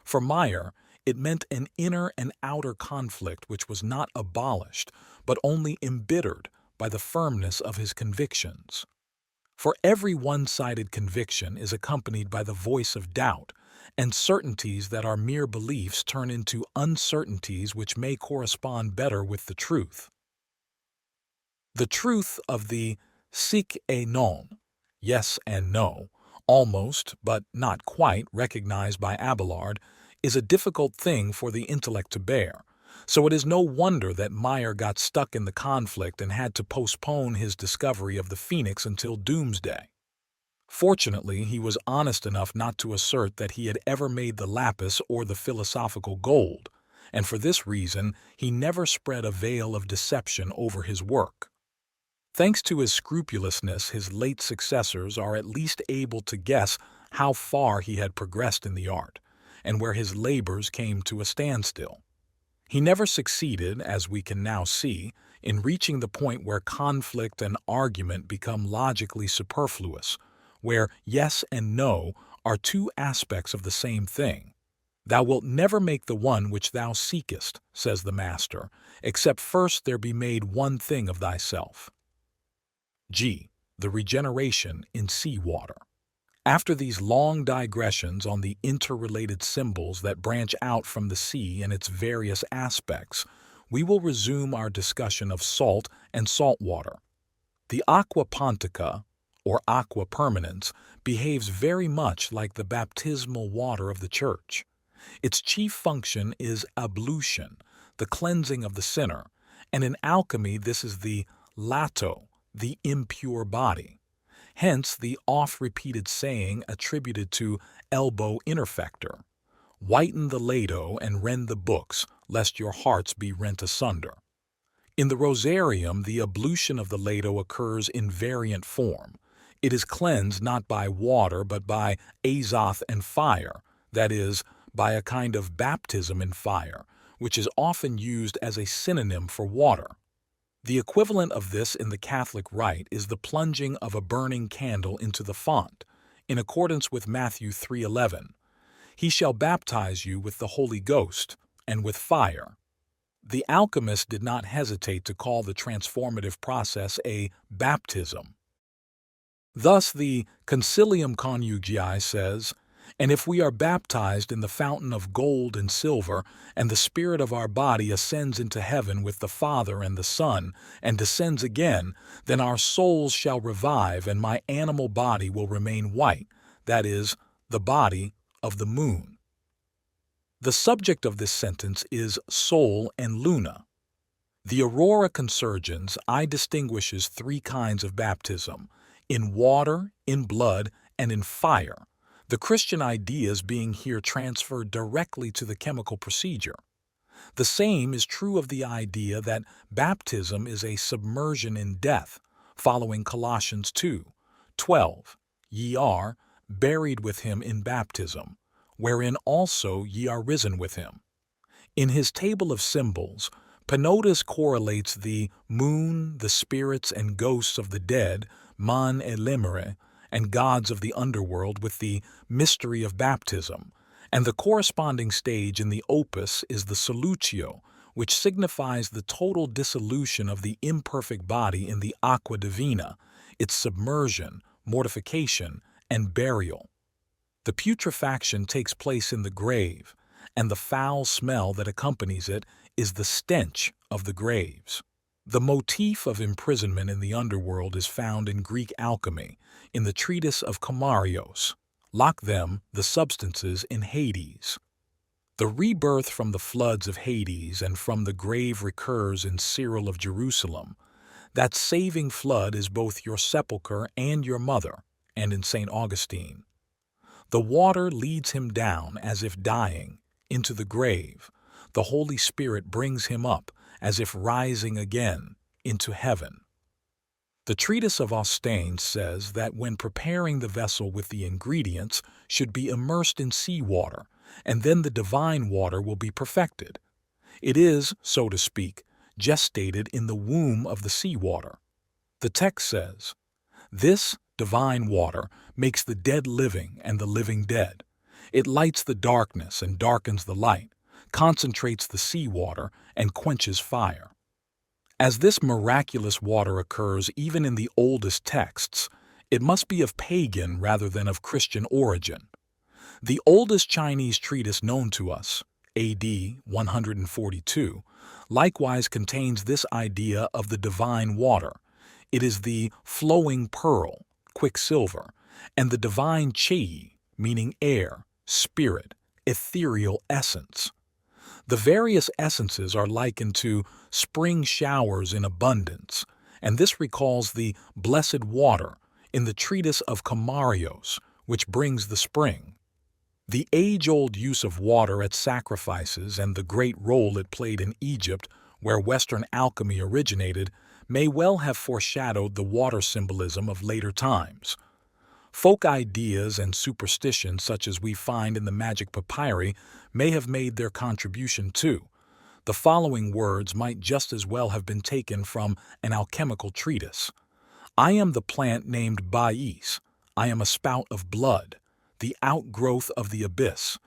For Meyer, it meant an inner and outer conflict which was not abolished, but only embittered by the firmness of his convictions. For every one-sided conviction is accompanied by the voice of doubt, and certainties that are mere beliefs turn into uncertainties which may correspond better with the truth. The truth of the sic et non, yes and no, almost, but not quite, recognized by Abelard, is a difficult thing for the intellect to bear, so it is no wonder that Meyer got stuck in the conflict and had to postpone his discovery of the phoenix until doomsday. Fortunately, he was honest enough not to assert that he had ever made the lapis or the philosophical gold, and for this reason he never spread a veil of deception over his work. Thanks to his scrupulousness, his late successors are at least able to guess how far he had progressed in the art, and where his labors came to a standstill. He never succeeded, as we can now see, in reaching the point where conflict and argument become logically superfluous, where yes and no are two aspects of the same thing. Thou wilt never make the one which thou seekest, says the Master, except first there be made one thing of thyself. G. The regeneration in sea water. After these long digressions on the interrelated symbols that branch out from the sea and its various aspects, we will resume our discussion of salt and salt water. The aqua pontica, or aqua permanens, behaves very much like the baptismal water of the Church. Its chief function is ablution, the cleansing of the sinner, and in alchemy this is the lato, the impure body. Hence the oft-repeated saying attributed to Elbo Interfector, "Whiten the lado and rend the books, lest your hearts be rent asunder." In the Rosarium, the ablution of the lado occurs in variant form. It is cleansed not by water but by azoth and fire, that is, by a kind of baptism in fire, which is often used as a synonym for water. The equivalent of this in the Catholic rite is the plunging of a burning candle into the font, in accordance with Matthew 3:11. He shall baptize you with the Holy Ghost and with fire. The alchemist did not hesitate to call the transformative process a baptism. Thus the Concilium Coniunctiis says, "And if we are baptized in the fountain of gold and silver, and the spirit of our body ascends into heaven with the Father and the Son, and descends again, then our souls shall revive, and my animal body will remain white, that is, the body of the moon." The subject of this sentence is Sol and Luna. The Aurora Consurgens distinguishes three kinds of baptism: in water, in blood, and in fire, the Christian ideas being here transferred directly to the chemical procedure. The same is true of the idea that baptism is a submersion in death, following Colossians 2:12, "Ye are buried with him in baptism, wherein also ye are risen with him." In his table of symbols, Penotus correlates the moon, the spirits and ghosts of the dead, man et lemure, and gods of the underworld with the mystery of baptism, and the corresponding stage in the opus is the solutio, which signifies the total dissolution of the imperfect body in the aqua divina, its submersion, mortification, and burial. The putrefaction takes place in the grave, and the foul smell that accompanies it is the stench of the graves. The motif of imprisonment in the underworld is found in Greek alchemy, in the treatise of Comarios. Lock them, the substances, in Hades. The rebirth from the floods of Hades and from the grave recurs in Cyril of Jerusalem. That saving flood is both your sepulchre and your mother, and in St. Augustine. The water leads him down, as if dying, into the grave. The Holy Spirit brings him up, as if rising again, into heaven. The treatise of Austin says that when preparing the vessel with the ingredients should be immersed in sea water, and then the divine water will be perfected. It is, so to speak, gestated in the womb of the sea water. The text says, "This divine water, makes the dead living and the living dead. It lights the darkness and darkens the light, concentrates the seawater and quenches fire. As this miraculous water occurs even in the oldest texts, it must be of pagan rather than of Christian origin. The oldest Chinese treatise known to us, AD 142, likewise contains this idea of the divine water. It is the flowing pearl, quicksilver, and the divine chi, meaning air, spirit, ethereal essence. The various essences are likened to spring showers in abundance, and this recalls the blessed water in the treatise of Comarios, which brings the spring. The age-old use of water at sacrifices and the great role it played in Egypt, where Western alchemy originated, may well have foreshadowed the water symbolism of later times. Folk ideas and superstitions such as we find in the magic papyri may have made their contribution too. The following words might just as well have been taken from an alchemical treatise. I am the plant named Bais. I am a spout of blood, the outgrowth of the abyss.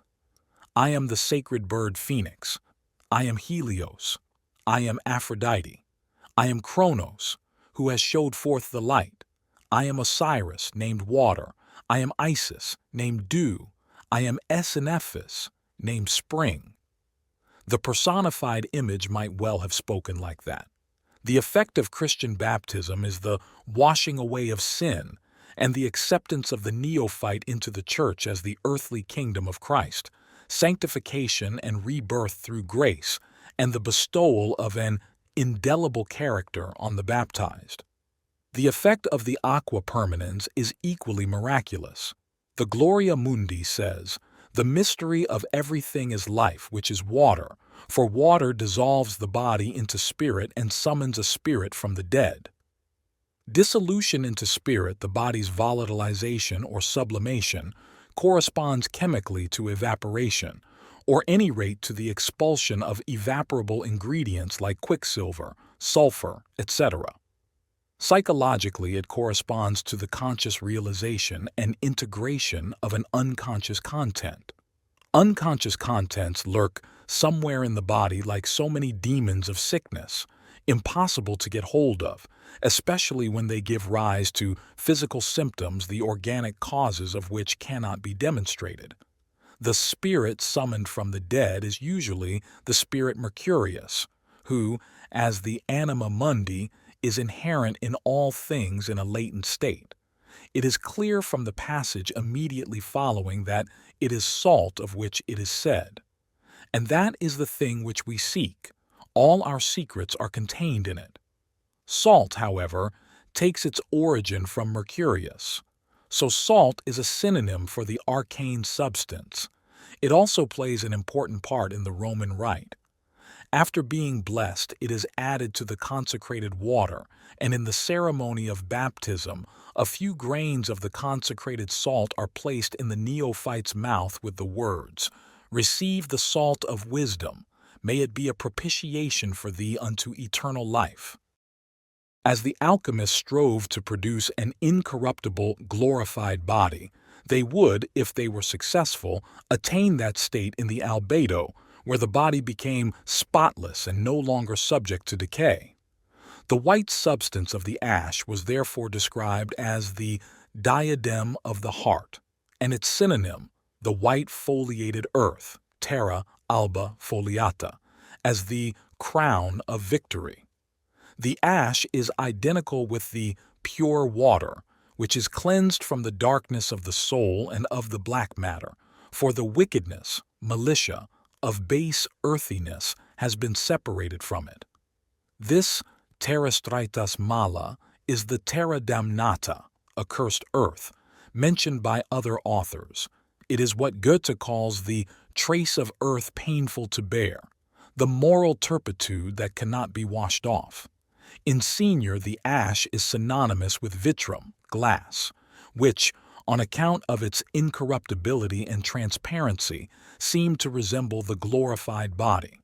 I am the sacred bird phoenix. I am Helios. I am Aphrodite. I am Kronos, who has showed forth the light. I am Osiris, named water. I am Isis, named dew. I am Esenephis, named spring. The personified image might well have spoken like that. The effect of Christian baptism is the washing away of sin and the acceptance of the neophyte into the church as the earthly kingdom of Christ, sanctification and rebirth through grace, and the bestowal of an indelible character on the baptized. The effect of the aqua permanens is equally miraculous. The Gloria Mundi says, "The mystery of everything is life, which is water, for water dissolves the body into spirit and summons a spirit from the dead." Dissolution into spirit, the body's volatilization or sublimation, corresponds chemically to evaporation, or any rate to the expulsion of evaporable ingredients like quicksilver, sulphur, etc. Psychologically, it corresponds to the conscious realization and integration of an unconscious content. Unconscious contents lurk somewhere in the body like so many demons of sickness, impossible to get hold of, especially when they give rise to physical symptoms the organic causes of which cannot be demonstrated. The spirit summoned from the dead is usually the spirit Mercurius, who, as the anima mundi, is inherent in all things in a latent state. It is clear from the passage immediately following that it is salt of which it is said. And that is the thing which we seek. All our secrets are contained in it. Salt, however, takes its origin from Mercurius. So salt is a synonym for the arcane substance. It also plays an important part in the Roman Rite. After being blessed, it is added to the consecrated water, and in the ceremony of baptism, a few grains of the consecrated salt are placed in the neophyte's mouth with the words, "Receive the salt of wisdom. May it be a propitiation for thee unto eternal life." As the alchemists strove to produce an incorruptible, glorified body, they would, if they were successful, attain that state in the albedo, where the body became spotless and no longer subject to decay. The white substance of the ash was therefore described as the diadem of the heart, and its synonym, the white foliated earth, terra alba foliata, as the crown of victory. The ash is identical with the pure water, which is cleansed from the darkness of the soul and of the black matter, for the wickedness, militia, of base earthiness has been separated from it. This terra stritas mala is the terra damnata, accursed earth, mentioned by other authors. It is what Goethe calls the trace of earth painful to bear, the moral turpitude that cannot be washed off. In Senior, the ash is synonymous with vitrum, glass, which, on account of its incorruptibility and transparency, seemed to resemble the glorified body.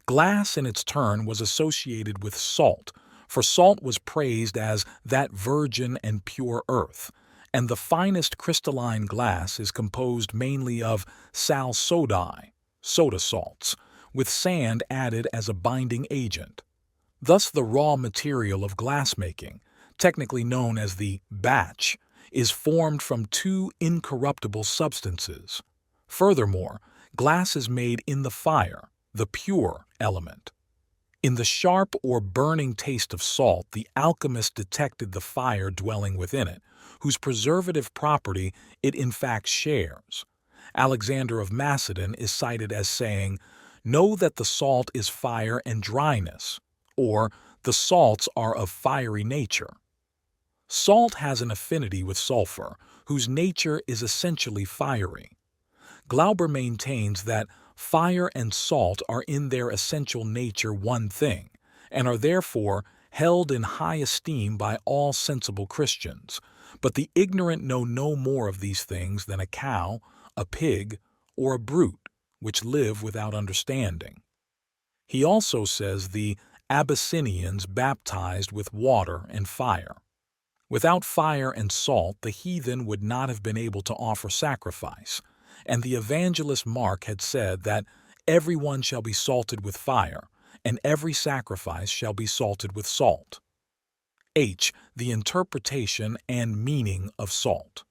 Glass, in its turn, was associated with salt, for salt was praised as that virgin and pure earth, and the finest crystalline glass is composed mainly of sal sodae, soda salts, with sand added as a binding agent. Thus the raw material of glassmaking, technically known as the batch, is formed from two incorruptible substances. Furthermore, glass is made in the fire, the pure element. In the sharp or burning taste of salt, the alchemist detected the fire dwelling within it, whose preservative property it in fact shares. Alexander of Macedon is cited as saying, "Know that the salt is fire and dryness," or "the salts are of fiery nature." Salt has an affinity with sulfur, whose nature is essentially fiery. Glauber maintains that fire and salt are in their essential nature one thing, and are therefore held in high esteem by all sensible Christians, but the ignorant know no more of these things than a cow, a pig, or a brute, which live without understanding. He also says the Abyssinians baptized with water and fire. Without fire and salt, the heathen would not have been able to offer sacrifice, and the evangelist Mark had said that everyone shall be salted with fire, and every sacrifice shall be salted with salt. H. The interpretation and meaning of salt.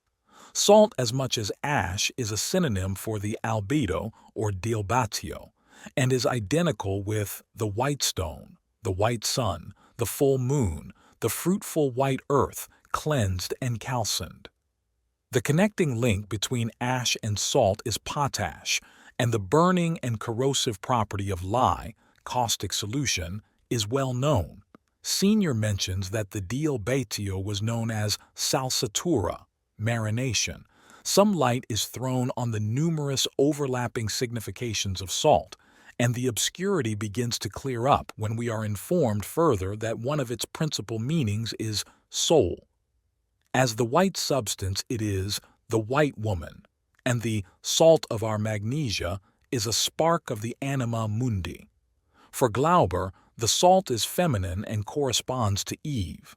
Salt, as much as ash, is a synonym for the albedo or dialbatio, and is identical with the white stone, the white sun, the full moon, the fruitful white earth, cleansed and calcined. The connecting link between ash and salt is potash, and the burning and corrosive property of lye, caustic solution, is well known. Senior mentions that the dialbatio was known as salsatura, marination. Some light is thrown on the numerous overlapping significations of salt, and the obscurity begins to clear up when we are informed further that one of its principal meanings is soul. As the white substance, it is the white woman, and the salt of our magnesia is a spark of the anima mundi. For Glauber, the salt is feminine and corresponds to Eve.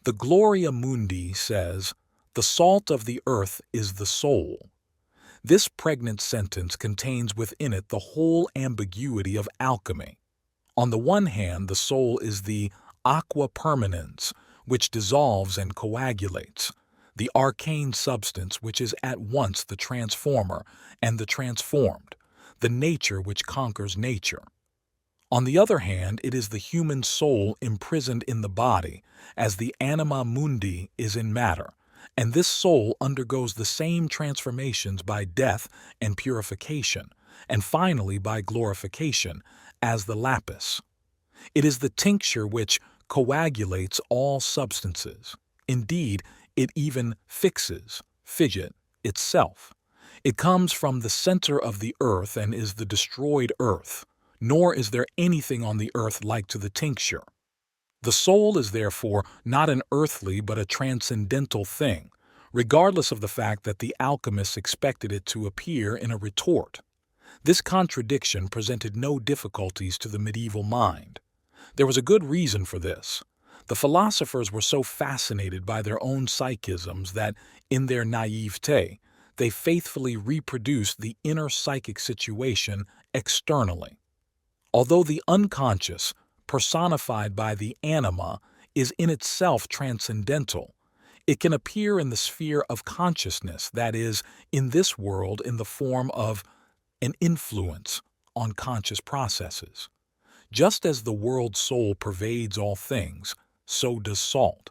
The Gloria Mundi says, "The salt of the earth is the soul." This pregnant sentence contains within it the whole ambiguity of alchemy. On the one hand, the soul is the aqua permanens, which dissolves and coagulates, the arcane substance which is at once the transformer and the transformed, the nature which conquers nature. On the other hand, it is the human soul imprisoned in the body, as the anima mundi is in matter, and this soul undergoes the same transformations by death and purification, and finally by glorification, as the lapis. It is the tincture which coagulates all substances. Indeed, it even fidget, itself. It comes from the center of the earth and is the destroyed earth, nor is there anything on the earth like to the tincture. The soul is therefore not an earthly but a transcendental thing, regardless of the fact that the alchemists expected it to appear in a retort. This contradiction presented no difficulties to the medieval mind. There was a good reason for this. The philosophers were so fascinated by their own psychisms that, in their naivete, they faithfully reproduced the inner psychic situation externally. Although the unconscious, personified by the anima, is in itself transcendental, it can appear in the sphere of consciousness, that is, in this world in the form of an influence on conscious processes. Just as the world soul pervades all things, so does salt.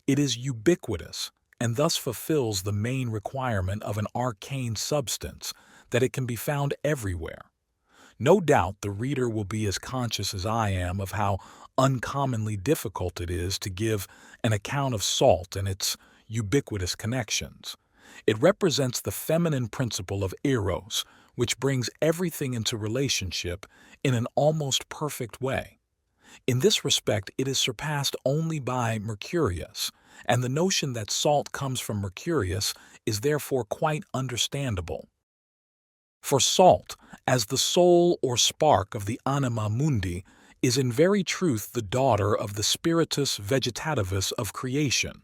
It is ubiquitous and thus fulfills the main requirement of an arcane substance, that it can be found everywhere. No doubt the reader will be as conscious as I am of how uncommonly difficult it is to give an account of salt and its ubiquitous connections. It represents the feminine principle of eros, which brings everything into relationship in an almost perfect way. In this respect, it is surpassed only by Mercurius, and the notion that salt comes from Mercurius is therefore quite understandable. For salt, as the soul or spark of the anima mundi, is in very truth the daughter of the spiritus vegetativus of creation.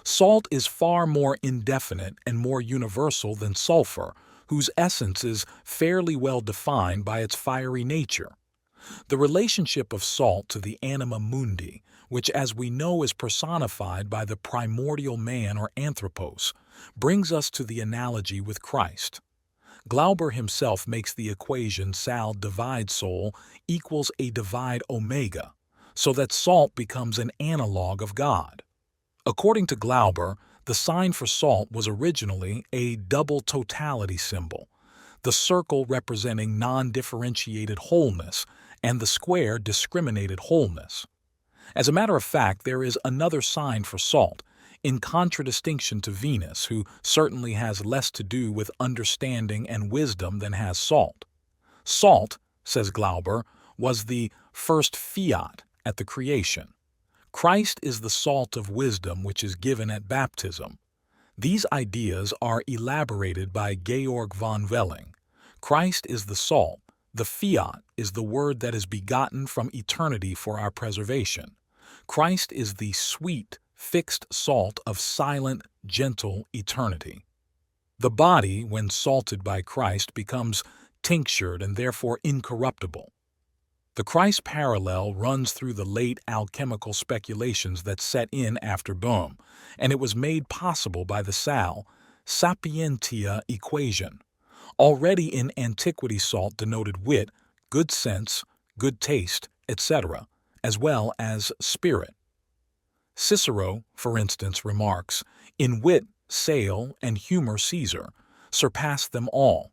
Salt is far more indefinite and more universal than sulfur, whose essence is fairly well defined by its fiery nature. The relationship of salt to the anima mundi, which as we know is personified by the primordial man or anthropos, brings us to the analogy with Christ. Glauber himself makes the equation sal divide sol equals a divide omega, so that salt becomes an analog of God. According to Glauber, the sign for salt was originally a double totality symbol, the circle representing non-differentiated wholeness and the square discriminated wholeness. As a matter of fact, there is another sign for salt, in contradistinction to Venus, who certainly has less to do with understanding and wisdom than has salt. Salt, says Glauber, was the first fiat at the creation. Christ is the salt of wisdom which is given at baptism. These ideas are elaborated by Georg von Welling. Christ is the salt. The fiat is the word that is begotten from eternity for our preservation. Christ is the sweet, fixed salt of silent, gentle eternity. The body, when salted by Christ, becomes tinctured and therefore incorruptible. The Christ parallel runs through the late alchemical speculations that set in after Bohm, and it was made possible by the sapientia equation. Already in antiquity salt denoted wit, good sense, good taste, etc., as well as spirit. Cicero, for instance, remarks, "In wit, Sale, and humor Caesar surpassed them all."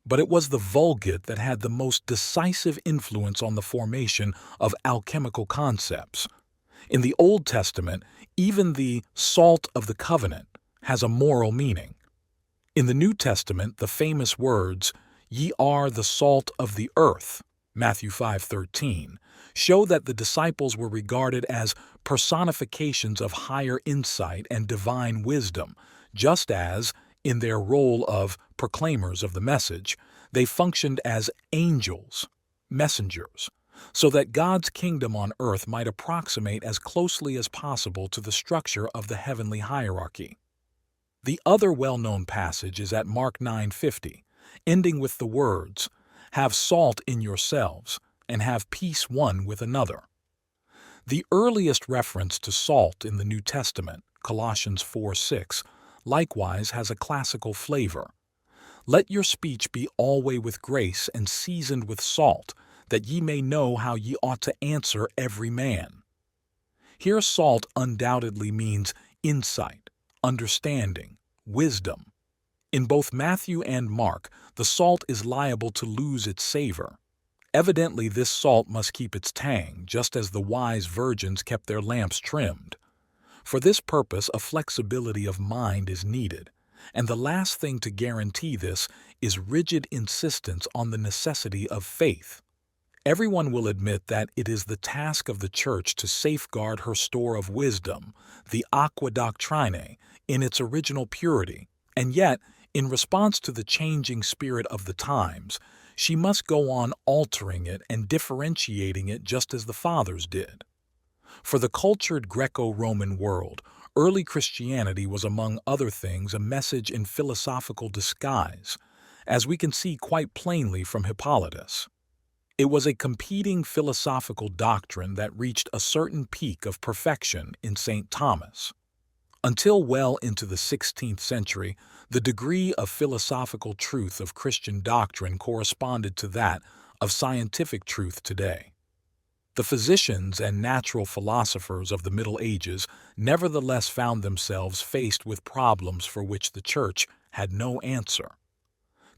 But it was the Vulgate that had the most decisive influence on the formation of alchemical concepts. In the Old Testament, even the salt of the covenant has a moral meaning. In the New Testament, the famous words, "Ye are the salt of the earth," Matthew 5:13, show that the disciples were regarded as personifications of higher insight and divine wisdom, just as, in their role of proclaimers of the message, they functioned as angels, messengers, so that God's kingdom on earth might approximate as closely as possible to the structure of the heavenly hierarchy. The other well-known passage is at Mark 9:50, ending with the words, "Have salt in yourselves, and have peace one with another." The earliest reference to salt in the New Testament, Colossians 4:6, likewise has a classical flavor. "Let your speech be always with grace and seasoned with salt, that ye may know how ye ought to answer every man." Here salt undoubtedly means insight, understanding, wisdom. In both Matthew and Mark, the salt is liable to lose its savor. Evidently, this salt must keep its tang, just as the wise virgins kept their lamps trimmed. For this purpose, a flexibility of mind is needed, and the last thing to guarantee this is rigid insistence on the necessity of faith. Everyone will admit that it is the task of the Church to safeguard her store of wisdom, the aqua doctrinae, in its original purity, and yet, in response to the changing spirit of the times, she must go on altering it and differentiating it just as the Fathers did. For the cultured Greco-Roman world, early Christianity was among other things a message in philosophical disguise, as we can see quite plainly from Hippolytus. It was a competing philosophical doctrine that reached a certain peak of perfection in St. Thomas. Until well into the 16th century, the degree of philosophical truth of Christian doctrine corresponded to that of scientific truth today. The physicians and natural philosophers of the Middle Ages nevertheless found themselves faced with problems for which the Church had no answer.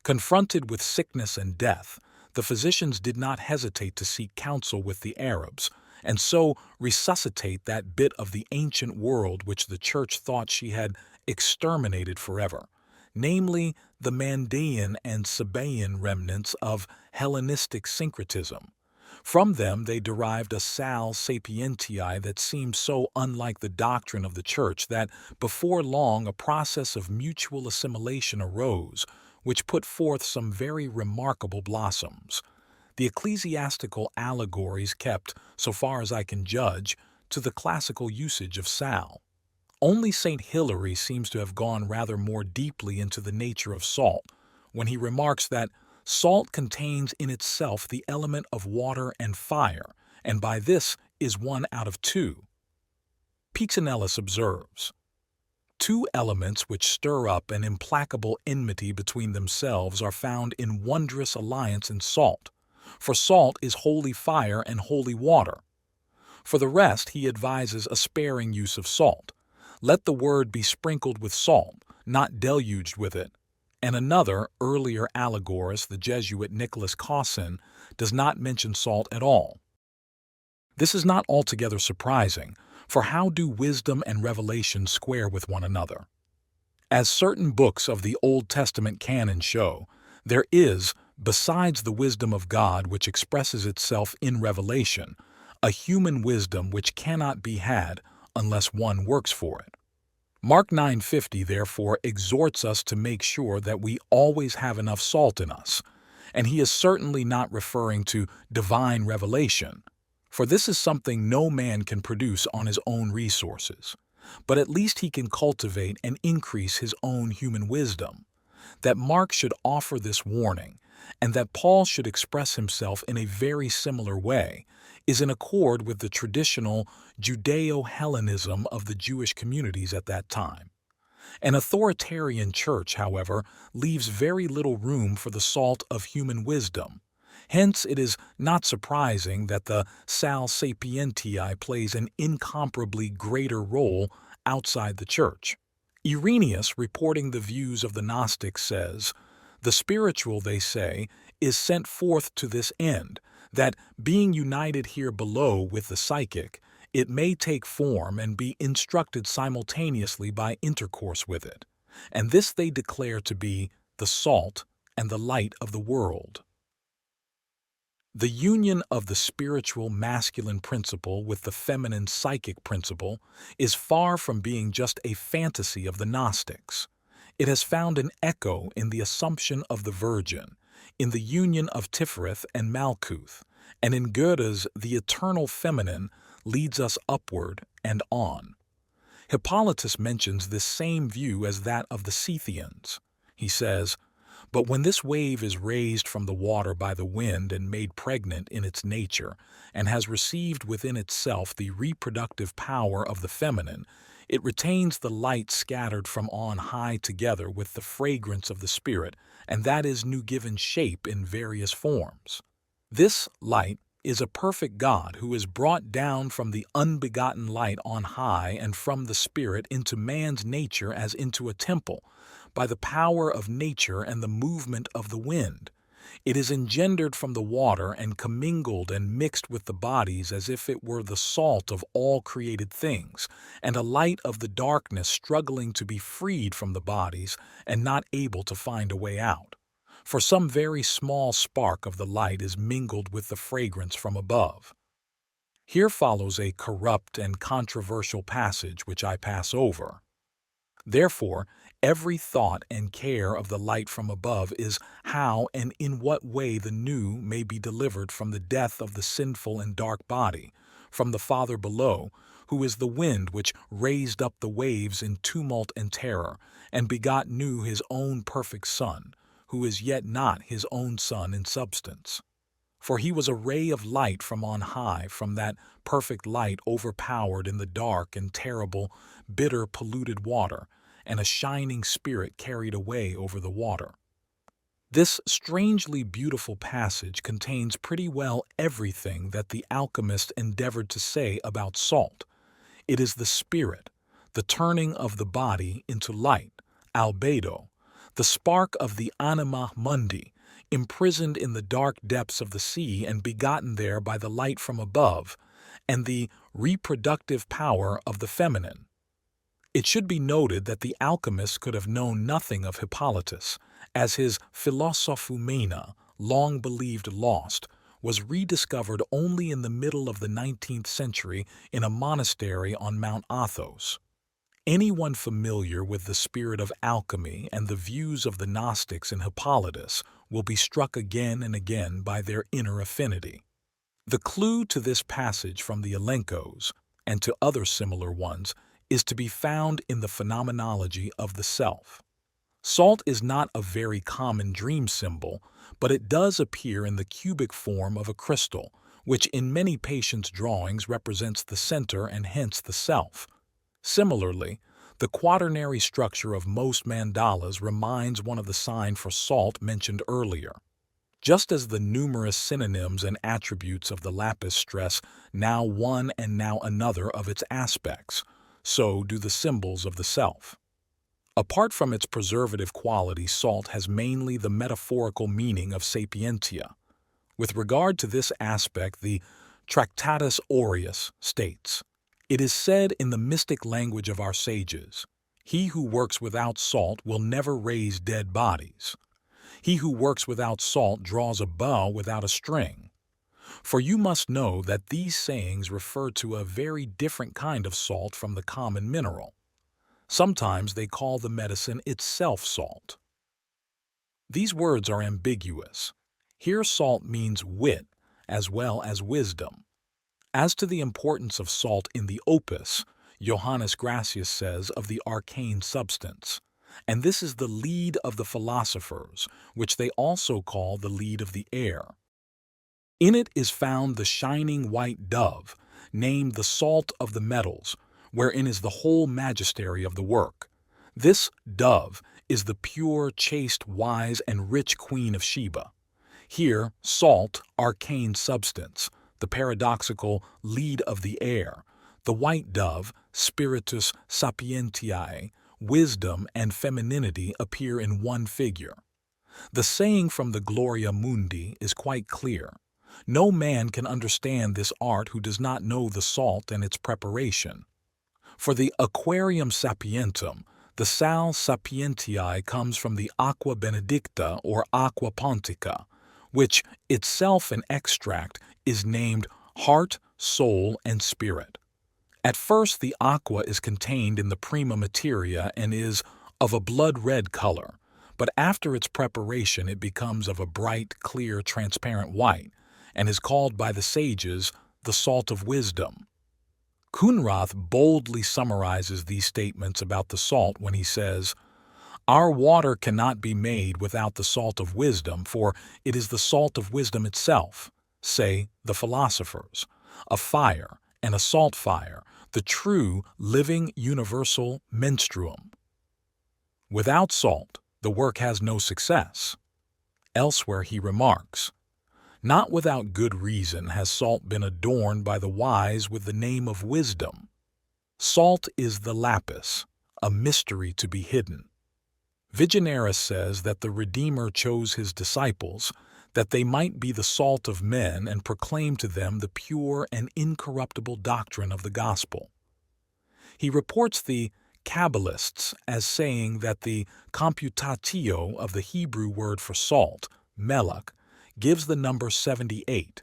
Confronted with sickness and death, the physicians did not hesitate to seek counsel with the Arabs, and so resuscitate that bit of the ancient world which the Church thought she had exterminated forever, namely the Mandaean and Sabaean remnants of Hellenistic syncretism. From them they derived a sal sapientiae that seemed so unlike the doctrine of the Church that before long a process of mutual assimilation arose, which put forth some very remarkable blossoms. The ecclesiastical allegories kept, so far as I can judge, to the classical usage of sal. Only St. Hilary seems to have gone rather more deeply into the nature of salt, when he remarks that salt contains in itself the element of water and fire, and by this is one out of two. Pixanellus observes, "Two elements which stir up an implacable enmity between themselves are found in wondrous alliance in salt, for salt is wholly fire and wholly water. For the rest he advises a sparing use of salt. Let the word be sprinkled with salt, not deluged with it." And another, earlier allegorist, the Jesuit Nicholas Cossin, does not mention salt at all. This is not altogether surprising, for how do wisdom and revelation square with one another? As certain books of the Old Testament canon show, there is, besides the wisdom of God which expresses itself in revelation, a human wisdom which cannot be had unless one works for it. Mark 9:50 therefore exhorts us to make sure that we always have enough salt in us, and he is certainly not referring to divine revelation, for this is something no man can produce on his own resources, but at least he can cultivate and increase his own human wisdom. That Mark should offer this warning, and that Paul should express himself in a very similar way, is in accord with the traditional Judeo-Hellenism of the Jewish communities at that time. An authoritarian church, however, leaves very little room for the salt of human wisdom. Hence, it is not surprising that the sal sapientiae plays an incomparably greater role outside the church. Irenaeus, reporting the views of the Gnostics, says, "The spiritual, they say, is sent forth to this end, that, being united here below with the psychic, it may take form and be instructed simultaneously by intercourse with it, and this they declare to be the salt and the light of the world." The union of the spiritual masculine principle with the feminine psychic principle is far from being just a fantasy of the Gnostics. It has found an echo in the Assumption of the Virgin, in the union of Tifereth and Malkuth, and in Goethe's "The Eternal Feminine leads us upward and on." Hippolytus mentions this same view as that of the Scythians. He says, "But when this wave is raised from the water by the wind and made pregnant in its nature, and has received within itself the reproductive power of the feminine, it retains the light scattered from on high together with the fragrance of the spirit, and that is new given shape in various forms. This light is a perfect God who is brought down from the unbegotten light on high and from the Spirit into man's nature as into a temple, by the power of nature and the movement of the wind. It is engendered from the water and commingled and mixed with the bodies as if it were the salt of all created things, and a light of the darkness struggling to be freed from the bodies and not able to find a way out. For some very small spark of the light is mingled with the fragrance from above." Here follows a corrupt and controversial passage which I pass over. Therefore, every thought and care of the light from above is how and in what way the new may be delivered from the death of the sinful and dark body, from the Father below, who is the wind which raised up the waves in tumult and terror, and begot new his own perfect Son, who is yet not his own Son in substance. For he was a ray of light from on high, from that perfect light overpowered in the dark and terrible, bitter, polluted water, and a shining spirit carried away over the water. This strangely beautiful passage contains pretty well everything that the alchemist endeavored to say about salt. It is the spirit, the turning of the body into light, albedo, the spark of the anima mundi, imprisoned in the dark depths of the sea and begotten there by the light from above, and the reproductive power of the feminine. It should be noted that the alchemist could have known nothing of Hippolytus, as his Philosophumena, long believed lost, was rediscovered only in the middle of the 19th century in a monastery on Mount Athos. Anyone familiar with the spirit of alchemy and the views of the Gnostics in Hippolytus will be struck again and again by their inner affinity. The clue to this passage from the Elencos, and to other similar ones, is to be found in the phenomenology of the self. Salt is not a very common dream symbol, but it does appear in the cubic form of a crystal, which in many patients' drawings represents the center and hence the self. Similarly, the quaternary structure of most mandalas reminds one of the sign for salt mentioned earlier. Just as the numerous synonyms and attributes of the lapis stress now one and now another of its aspects, so do the symbols of the self. Apart from its preservative quality, salt has mainly the metaphorical meaning of sapientia. With regard to this aspect, the Tractatus Aureus states, "It is said in the mystic language of our sages, he who works without salt will never raise dead bodies. He who works without salt draws a bow without a string." For you must know that these sayings refer to a very different kind of salt from the common mineral. Sometimes they call the medicine itself salt. These words are ambiguous. Here salt means wit as well as wisdom. As to the importance of salt in the opus, Johannes Gracius says of the arcane substance, and this is the lead of the philosophers, which they also call the lead of the air. In it is found the shining white dove, named the salt of the metals, wherein is the whole majesty of the work. This dove is the pure, chaste, wise, and rich Queen of Sheba. Here, salt, arcane substance, the paradoxical lead of the air, the white dove, spiritus sapientiae, wisdom and femininity appear in one figure. The saying from the Gloria Mundi is quite clear. No man can understand this art who does not know the salt and its preparation. For the aquarium sapientum, the sal sapientiae comes from the aqua benedicta or aqua pontica, which itself an extract is named heart, soul, and spirit. At first the aqua is contained in the prima materia and is of a blood-red color, but after its preparation it becomes of a bright, clear, transparent white, and is called by the sages the salt of wisdom. Kunrath boldly summarizes these statements about the salt when he says, "Our water cannot be made without the salt of wisdom, for it is the salt of wisdom itself, say the philosophers, a fire and a salt fire, the true, living, universal menstruum. Without salt, the work has no success." Elsewhere he remarks, "Not without good reason has salt been adorned by the wise with the name of wisdom. Salt is the lapis, a mystery to be hidden." Vigenerus says that the Redeemer chose his disciples that they might be the salt of men and proclaim to them the pure and incorruptible doctrine of the gospel. He reports the Kabbalists as saying that the computatio of the Hebrew word for salt, melach, gives the number 78.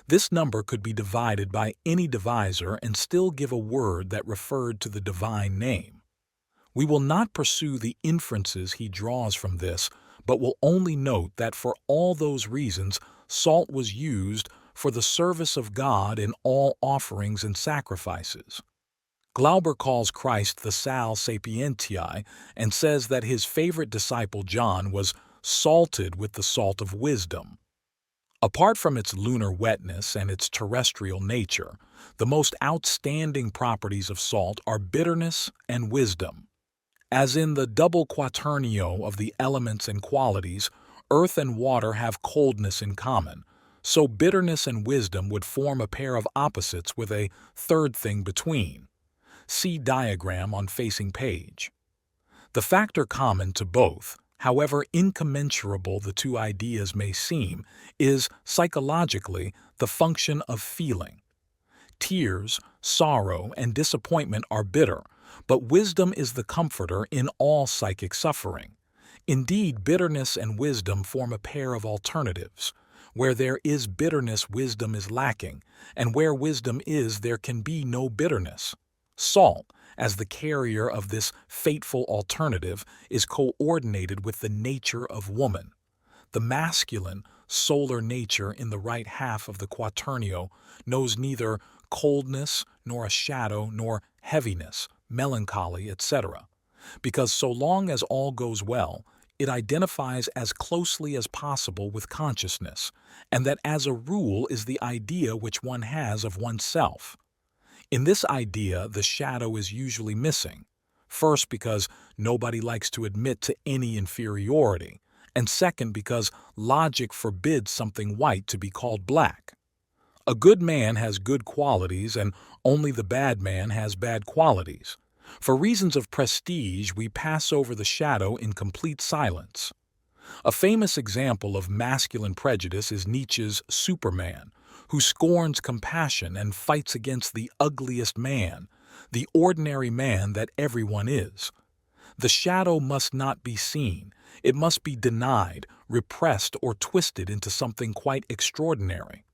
This number could be divided by any divisor and still give a word that referred to the divine name. We will not pursue the inferences he draws from this, but will only note that for all those reasons salt was used for the service of God in all offerings and sacrifices. Glauber calls Christ the sal sapientiae and says that his favorite disciple John was salted with the salt of wisdom. Apart from its lunar wetness and its terrestrial nature, the most outstanding properties of salt are bitterness and wisdom. As in the double quaternio of the elements and qualities, earth and water have coldness in common, so bitterness and wisdom would form a pair of opposites with a third thing between. See diagram on facing page. The factor common to both, however incommensurable the two ideas may seem, is psychologically the function of feeling. Tears, sorrow, and disappointment are bitter, but wisdom is the comforter in all psychic suffering. Indeed, bitterness and wisdom form a pair of alternatives. Where there is bitterness, wisdom is lacking, and where wisdom is, there can be no bitterness. Salt, as the carrier of this fateful alternative, is coordinated with the nature of woman. The masculine, solar nature in the right half of the quaternio knows neither coldness, nor a shadow, nor heaviness, melancholy, etc., because so long as all goes well, it identifies as closely as possible with consciousness, and that as a rule is the idea which one has of oneself. In this idea, the shadow is usually missing, first because nobody likes to admit to any inferiority, and second because logic forbids something white to be called black. A good man has good qualities, and only the bad man has bad qualities. For reasons of prestige, we pass over the shadow in complete silence. A famous example of masculine prejudice is Nietzsche's Superman, who scorns compassion and fights against the ugliest man, the ordinary man that everyone is. The shadow must not be seen. It must be denied, repressed, or twisted into something quite extraordinary.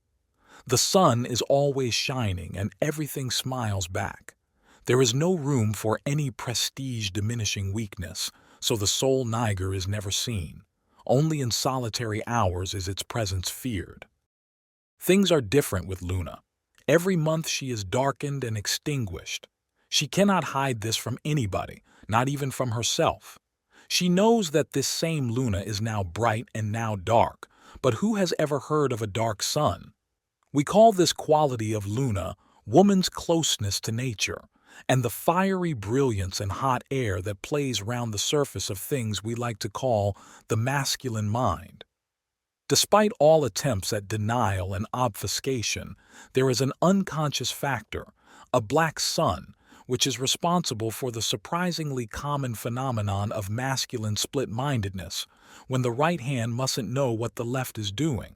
The sun is always shining and everything smiles back. There is no room for any prestige-diminishing weakness, so the soul niger is never seen. Only in solitary hours is its presence feared. Things are different with Luna. Every month she is darkened and extinguished. She cannot hide this from anybody, not even from herself. She knows that this same Luna is now bright and now dark, but who has ever heard of a dark sun? We call this quality of Luna woman's closeness to nature, and the fiery brilliance and hot air that plays round the surface of things we like to call the masculine mind. Despite all attempts at denial and obfuscation, there is an unconscious factor, a black sun, which is responsible for the surprisingly common phenomenon of masculine split-mindedness, when the right hand mustn't know what the left is doing.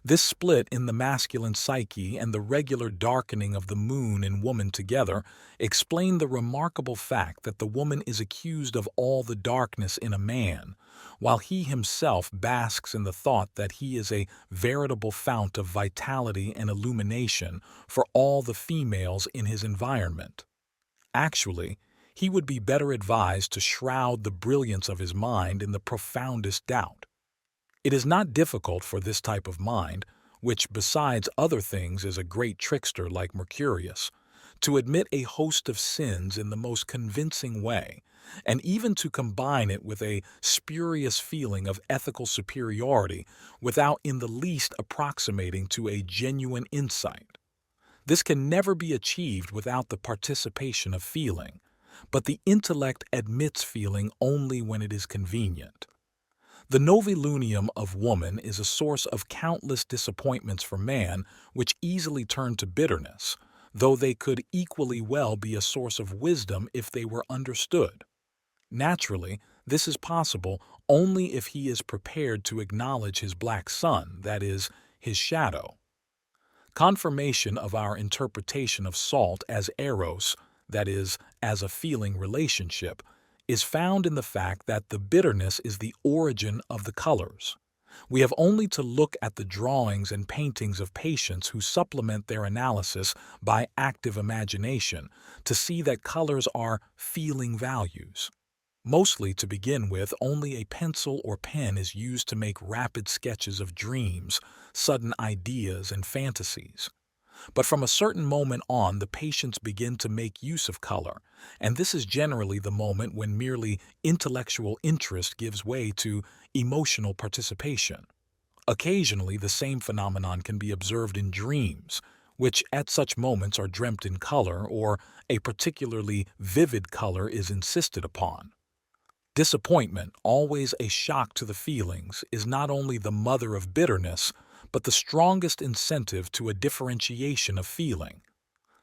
This split in the masculine psyche and the regular darkening of the moon in woman together explain the remarkable fact that the woman is accused of all the darkness in a man, while he himself basks in the thought that he is a veritable fount of vitality and illumination for all the females in his environment. Actually, he would be better advised to shroud the brilliance of his mind in the profoundest doubt. It is not difficult for this type of mind, which besides other things is a great trickster like Mercurius, to admit a host of sins in the most convincing way, and even to combine it with a spurious feeling of ethical superiority without in the least approximating to a genuine insight. This can never be achieved without the participation of feeling, but the intellect admits feeling only when it is convenient. The novilunium of woman is a source of countless disappointments for man which easily turn to bitterness, though they could equally well be a source of wisdom if they were understood. Naturally, this is possible only if he is prepared to acknowledge his black sun, that is, his shadow. Confirmation of our interpretation of salt as eros, that is, as a feeling relationship, is found in the fact that the bitterness is the origin of the colors. We have only to look at the drawings and paintings of patients who supplement their analysis by active imagination to see that colors are feeling values. Mostly, to begin with, only a pencil or pen is used to make rapid sketches of dreams, sudden ideas, and fantasies. But from a certain moment on, the patients begin to make use of color, and this is generally the moment when merely intellectual interest gives way to emotional participation. Occasionally, the same phenomenon can be observed in dreams, which at such moments are dreamt in color, or a particularly vivid color is insisted upon. Disappointment, always a shock to the feelings, is not only the mother of bitterness, but the strongest incentive to a differentiation of feeling.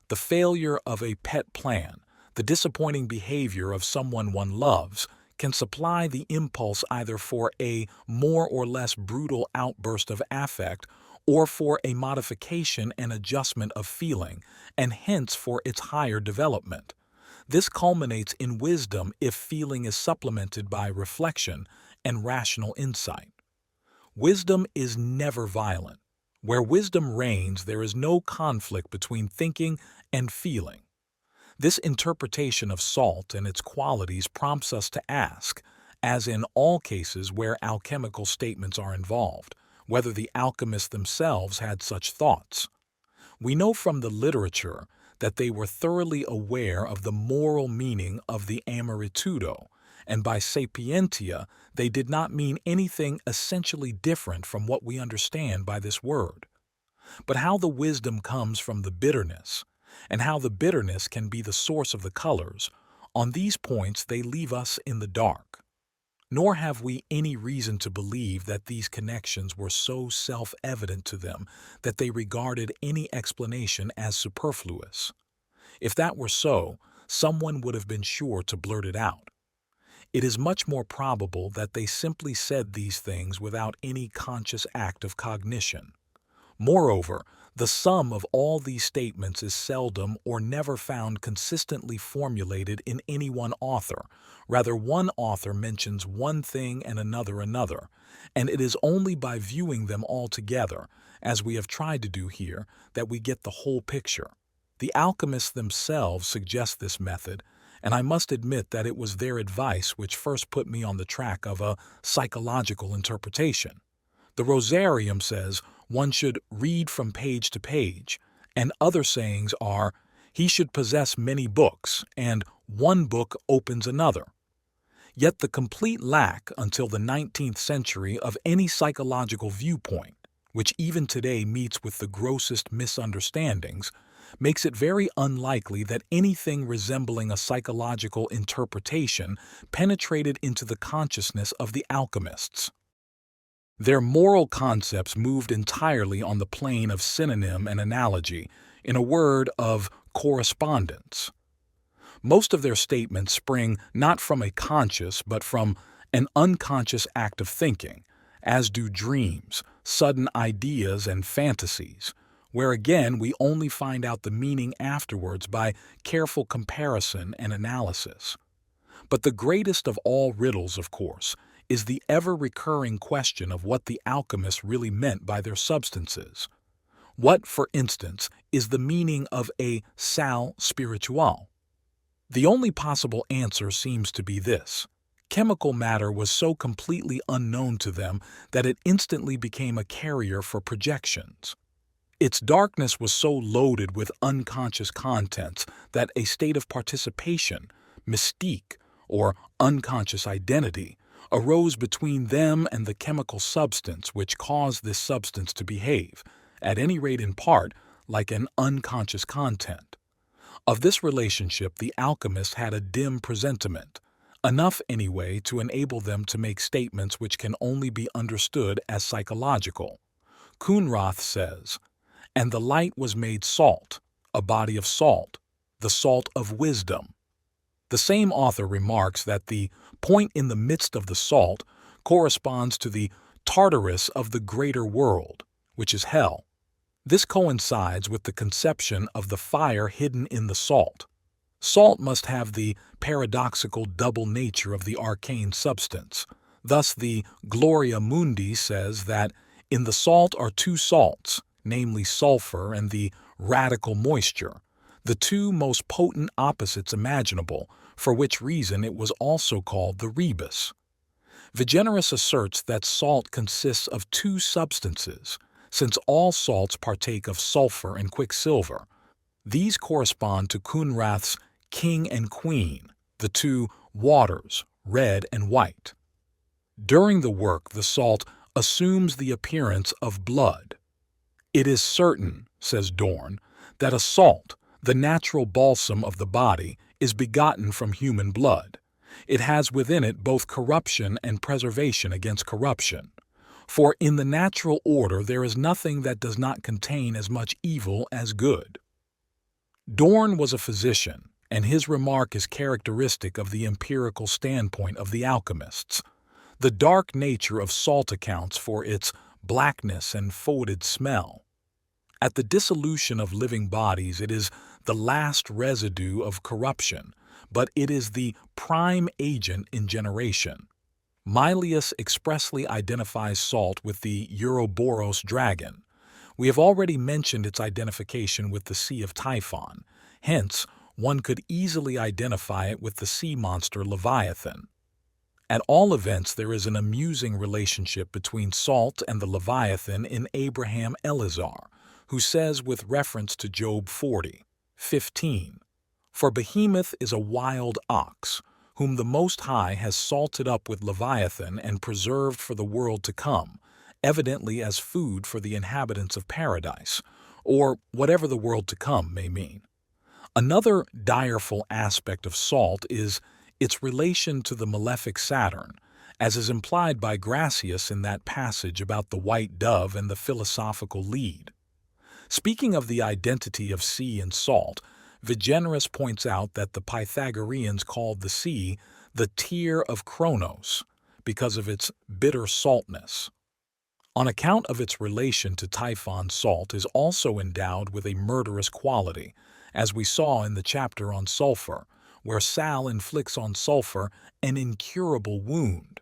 The failure of a pet plan, the disappointing behavior of someone one loves, can supply the impulse either for a more or less brutal outburst of affect or for a modification and adjustment of feeling, and hence for its higher development. This culminates in wisdom if feeling is supplemented by reflection and rational insight. Wisdom is never violent. Where wisdom reigns, there is no conflict between thinking and feeling. This interpretation of salt and its qualities prompts us to ask, as in all cases where alchemical statements are involved, whether the alchemists themselves had such thoughts. We know from the literature that they were thoroughly aware of the moral meaning of the ameritudo, and by sapientia they did not mean anything essentially different from what we understand by this word. But how the wisdom comes from the bitterness, and how the bitterness can be the source of the colors, on these points they leave us in the dark. Nor have we any reason to believe that these connections were so self-evident to them that they regarded any explanation as superfluous. If that were so, someone would have been sure to blurt it out. It is much more probable that they simply said these things without any conscious act of cognition. Moreover, the sum of all these statements is seldom or never found consistently formulated in any one author. Rather, one author mentions one thing and another, and it is only by viewing them all together, as we have tried to do here, that we get the whole picture. The alchemists themselves suggest this method, and I must admit that it was their advice which first put me on the track of a psychological interpretation. The Rosarium says one should read from page to page, and other sayings are, he should possess many books, and one book opens another. Yet the complete lack until the 19th century of any psychological viewpoint, which even today meets with the grossest misunderstandings, makes it very unlikely that anything resembling a psychological interpretation penetrated into the consciousness of the alchemists. Their moral concepts moved entirely on the plane of synonym and analogy, in a word, of correspondence. Most of their statements spring not from a conscious but from an unconscious act of thinking, as do dreams, sudden ideas, and fantasies, where again we only find out the meaning afterwards by careful comparison and analysis. But the greatest of all riddles, of course, is the ever-recurring question of what the alchemists really meant by their substances. What, for instance, is the meaning of a sal spiritual? The only possible answer seems to be this. Chemical matter was so completely unknown to them that it instantly became a carrier for projections. Its darkness was so loaded with unconscious contents that a state of participation, mystique, or unconscious identity, arose between them and the chemical substance which caused this substance to behave, at any rate in part, like an unconscious content. Of this relationship the alchemists had a dim presentiment, enough anyway to enable them to make statements which can only be understood as psychological. Kuhnroth says, "And the light was made salt, a body of salt, the salt of wisdom." The same author remarks that the point in the midst of the salt corresponds to the Tartarus of the greater world, which is hell. This coincides with the conception of the fire hidden in the salt. Salt must have the paradoxical double nature of the arcane substance. Thus the Gloria Mundi says that in the salt are two salts, namely sulphur and the radical moisture, the two most potent opposites imaginable, for which reason it was also called the rebus. Vigenerus asserts that salt consists of two substances, since all salts partake of sulphur and quicksilver. These correspond to Kuhnroth's king and queen, the two waters, red and white. During the work, the salt assumes the appearance of blood. It is certain, says Dorn, that a salt, the natural balsam of the body, is begotten from human blood. It has within it both corruption and preservation against corruption. For in the natural order there is nothing that does not contain as much evil as good. Dorn was a physician, and his remark is characteristic of the empirical standpoint of the alchemists. The dark nature of salt accounts for its blackness and fetid smell. At the dissolution of living bodies it is the last residue of corruption, but it is the prime agent in generation. Mylius expressly identifies salt with the Ouroboros dragon. We have already mentioned its identification with the Sea of Typhon. Hence, one could easily identify it with the sea monster Leviathan. At all events, there is an amusing relationship between salt and the Leviathan in Abraham Elazar, who says with reference to Job 40:15, "For Behemoth is a wild ox, whom the Most High has salted up with Leviathan and preserved for the world to come, evidently as food for the inhabitants of paradise," or whatever the world to come may mean. Another direful aspect of salt is its relation to the malefic Saturn, as is implied by Gracius in that passage about the white dove and the philosophical lead. Speaking of the identity of sea and salt, Vigenerus points out that the Pythagoreans called the sea the tear of Kronos because of its bitter saltness. On account of its relation to Typhon, salt is also endowed with a murderous quality, as we saw in the chapter on sulphur, where Sal inflicts on sulphur an incurable wound.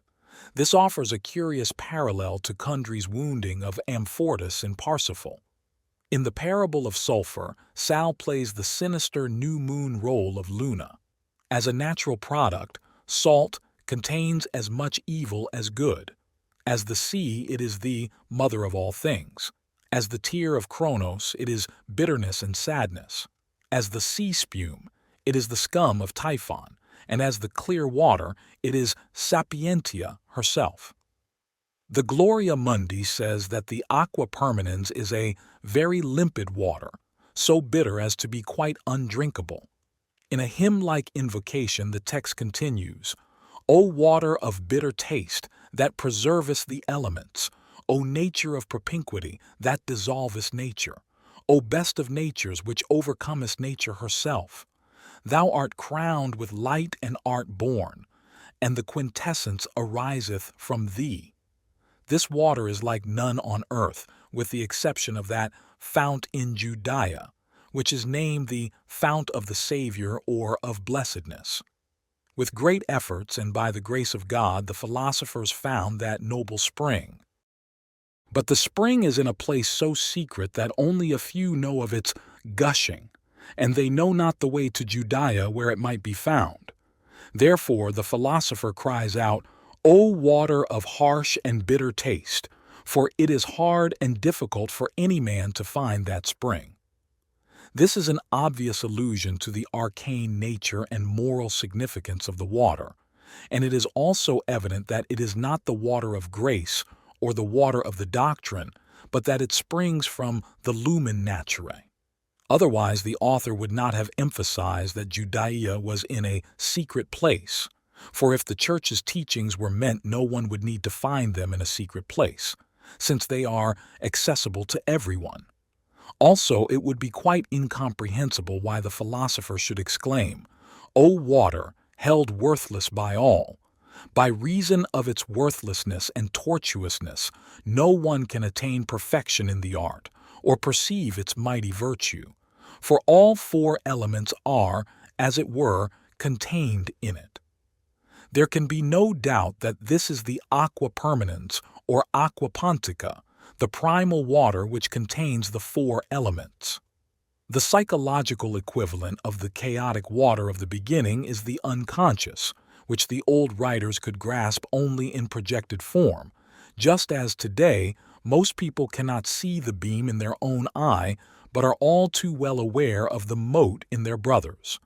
This offers a curious parallel to Kundry's wounding of Amfortas in Parsifal. In the parable of sulphur, Sal plays the sinister new moon role of Luna. As a natural product, salt contains as much evil as good. As the sea, it is the mother of all things. As the tear of Kronos, it is bitterness and sadness. As the sea spume, it is the scum of Typhon, and as the clear water, it is Sapientia herself. The Gloria Mundi says that the aqua permanens is a very limpid water, so bitter as to be quite undrinkable. In a hymn-like invocation, the text continues, "O water of bitter taste, that preservest the elements, O nature of propinquity, that dissolvest nature, O best of natures, which overcomest nature herself. Thou art crowned with light and art born, and the quintessence ariseth from thee. This water is like none on earth, with the exception of that fount in Judea, which is named the fount of the Savior or of blessedness." With great efforts and by the grace of God, the philosophers found that noble spring. But the spring is in a place so secret that only a few know of its gushing, and they know not the way to Judea where it might be found. Therefore the philosopher cries out, "O water of harsh and bitter taste, for it is hard and difficult for any man to find that spring." This is an obvious allusion to the arcane nature and moral significance of the water, and it is also evident that it is not the water of grace or the water of the doctrine, but that it springs from the lumen naturae. Otherwise, the author would not have emphasized that Judea was in a secret place, for if the Church's teachings were meant, no one would need to find them in a secret place, since they are accessible to everyone. Also, it would be quite incomprehensible why the philosopher should exclaim, "O water, held worthless by all! By reason of its worthlessness and tortuousness, no one can attain perfection in the art, or perceive its mighty virtue, for all four elements are, as it were, contained in it." There can be no doubt that this is the aqua permanens, or aqua pontica, the primal water which contains the four elements. The psychological equivalent of the chaotic water of the beginning is the unconscious, which the old writers could grasp only in projected form, just as today most people cannot see the beam in their own eye but are all too well aware of the mote in their brother's.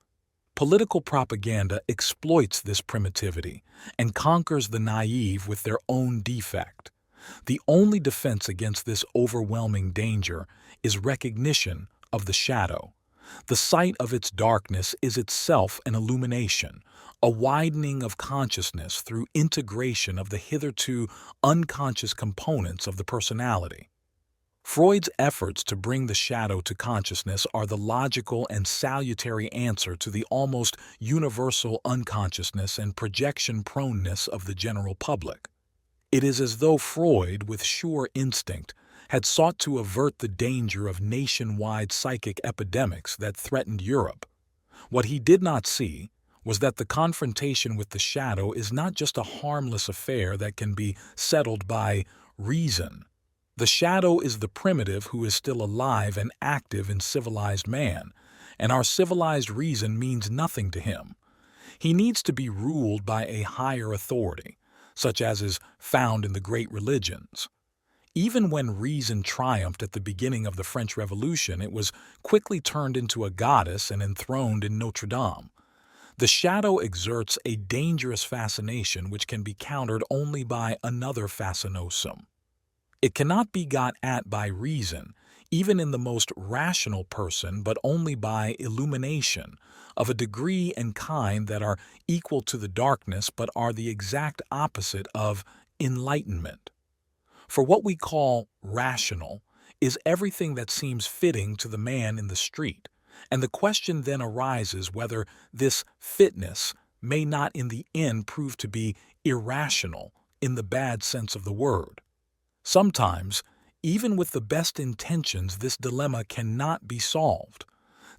Political propaganda exploits this primitivity and conquers the naive with their own defect. The only defense against this overwhelming danger is recognition of the shadow. The sight of its darkness is itself an illumination, a widening of consciousness through integration of the hitherto unconscious components of the personality. Freud's efforts to bring the shadow to consciousness are the logical and salutary answer to the almost universal unconsciousness and projection proneness of the general public. It is as though Freud, with sure instinct, had sought to avert the danger of nationwide psychic epidemics that threatened Europe. What he did not see was that the confrontation with the shadow is not just a harmless affair that can be settled by reason. The shadow is the primitive who is still alive and active in civilized man, and our civilized reason means nothing to him. He needs to be ruled by a higher authority, such as is found in the great religions. Even when reason triumphed at the beginning of the French Revolution, it was quickly turned into a goddess and enthroned in Notre Dame. The shadow exerts a dangerous fascination which can be countered only by another fascinosum. It cannot be got at by reason, even in the most rational person, but only by illumination, of a degree and kind that are equal to the darkness but are the exact opposite of enlightenment. For what we call rational is everything that seems fitting to the man in the street, and the question then arises whether this fitness may not in the end prove to be irrational in the bad sense of the word. Sometimes, even with the best intentions, this dilemma cannot be solved.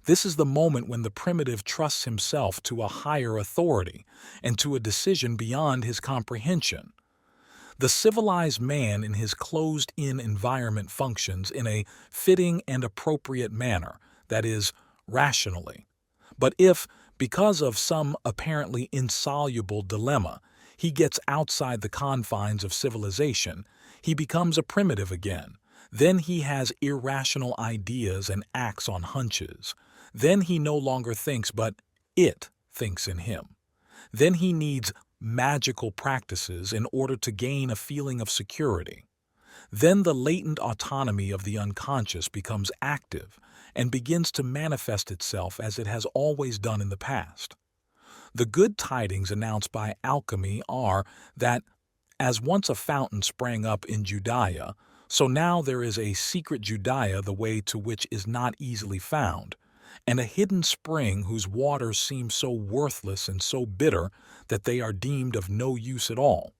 This is the moment when the primitive trusts himself to a higher authority and to a decision beyond his comprehension. The civilized man in his closed-in environment functions in a fitting and appropriate manner, that is, rationally. But if, because of some apparently insoluble dilemma, he gets outside the confines of civilization, he becomes a primitive again. Then he has irrational ideas and acts on hunches. Then he no longer thinks, but it thinks in him. Then he needs magical practices in order to gain a feeling of security. Then the latent autonomy of the unconscious becomes active and begins to manifest itself as it has always done in the past. The good tidings announced by alchemy are that, as once a fountain sprang up in Judea, so now there is a secret Judea the way to which is not easily found, and a hidden spring whose waters seem so worthless and so bitter that they are deemed of no use at all.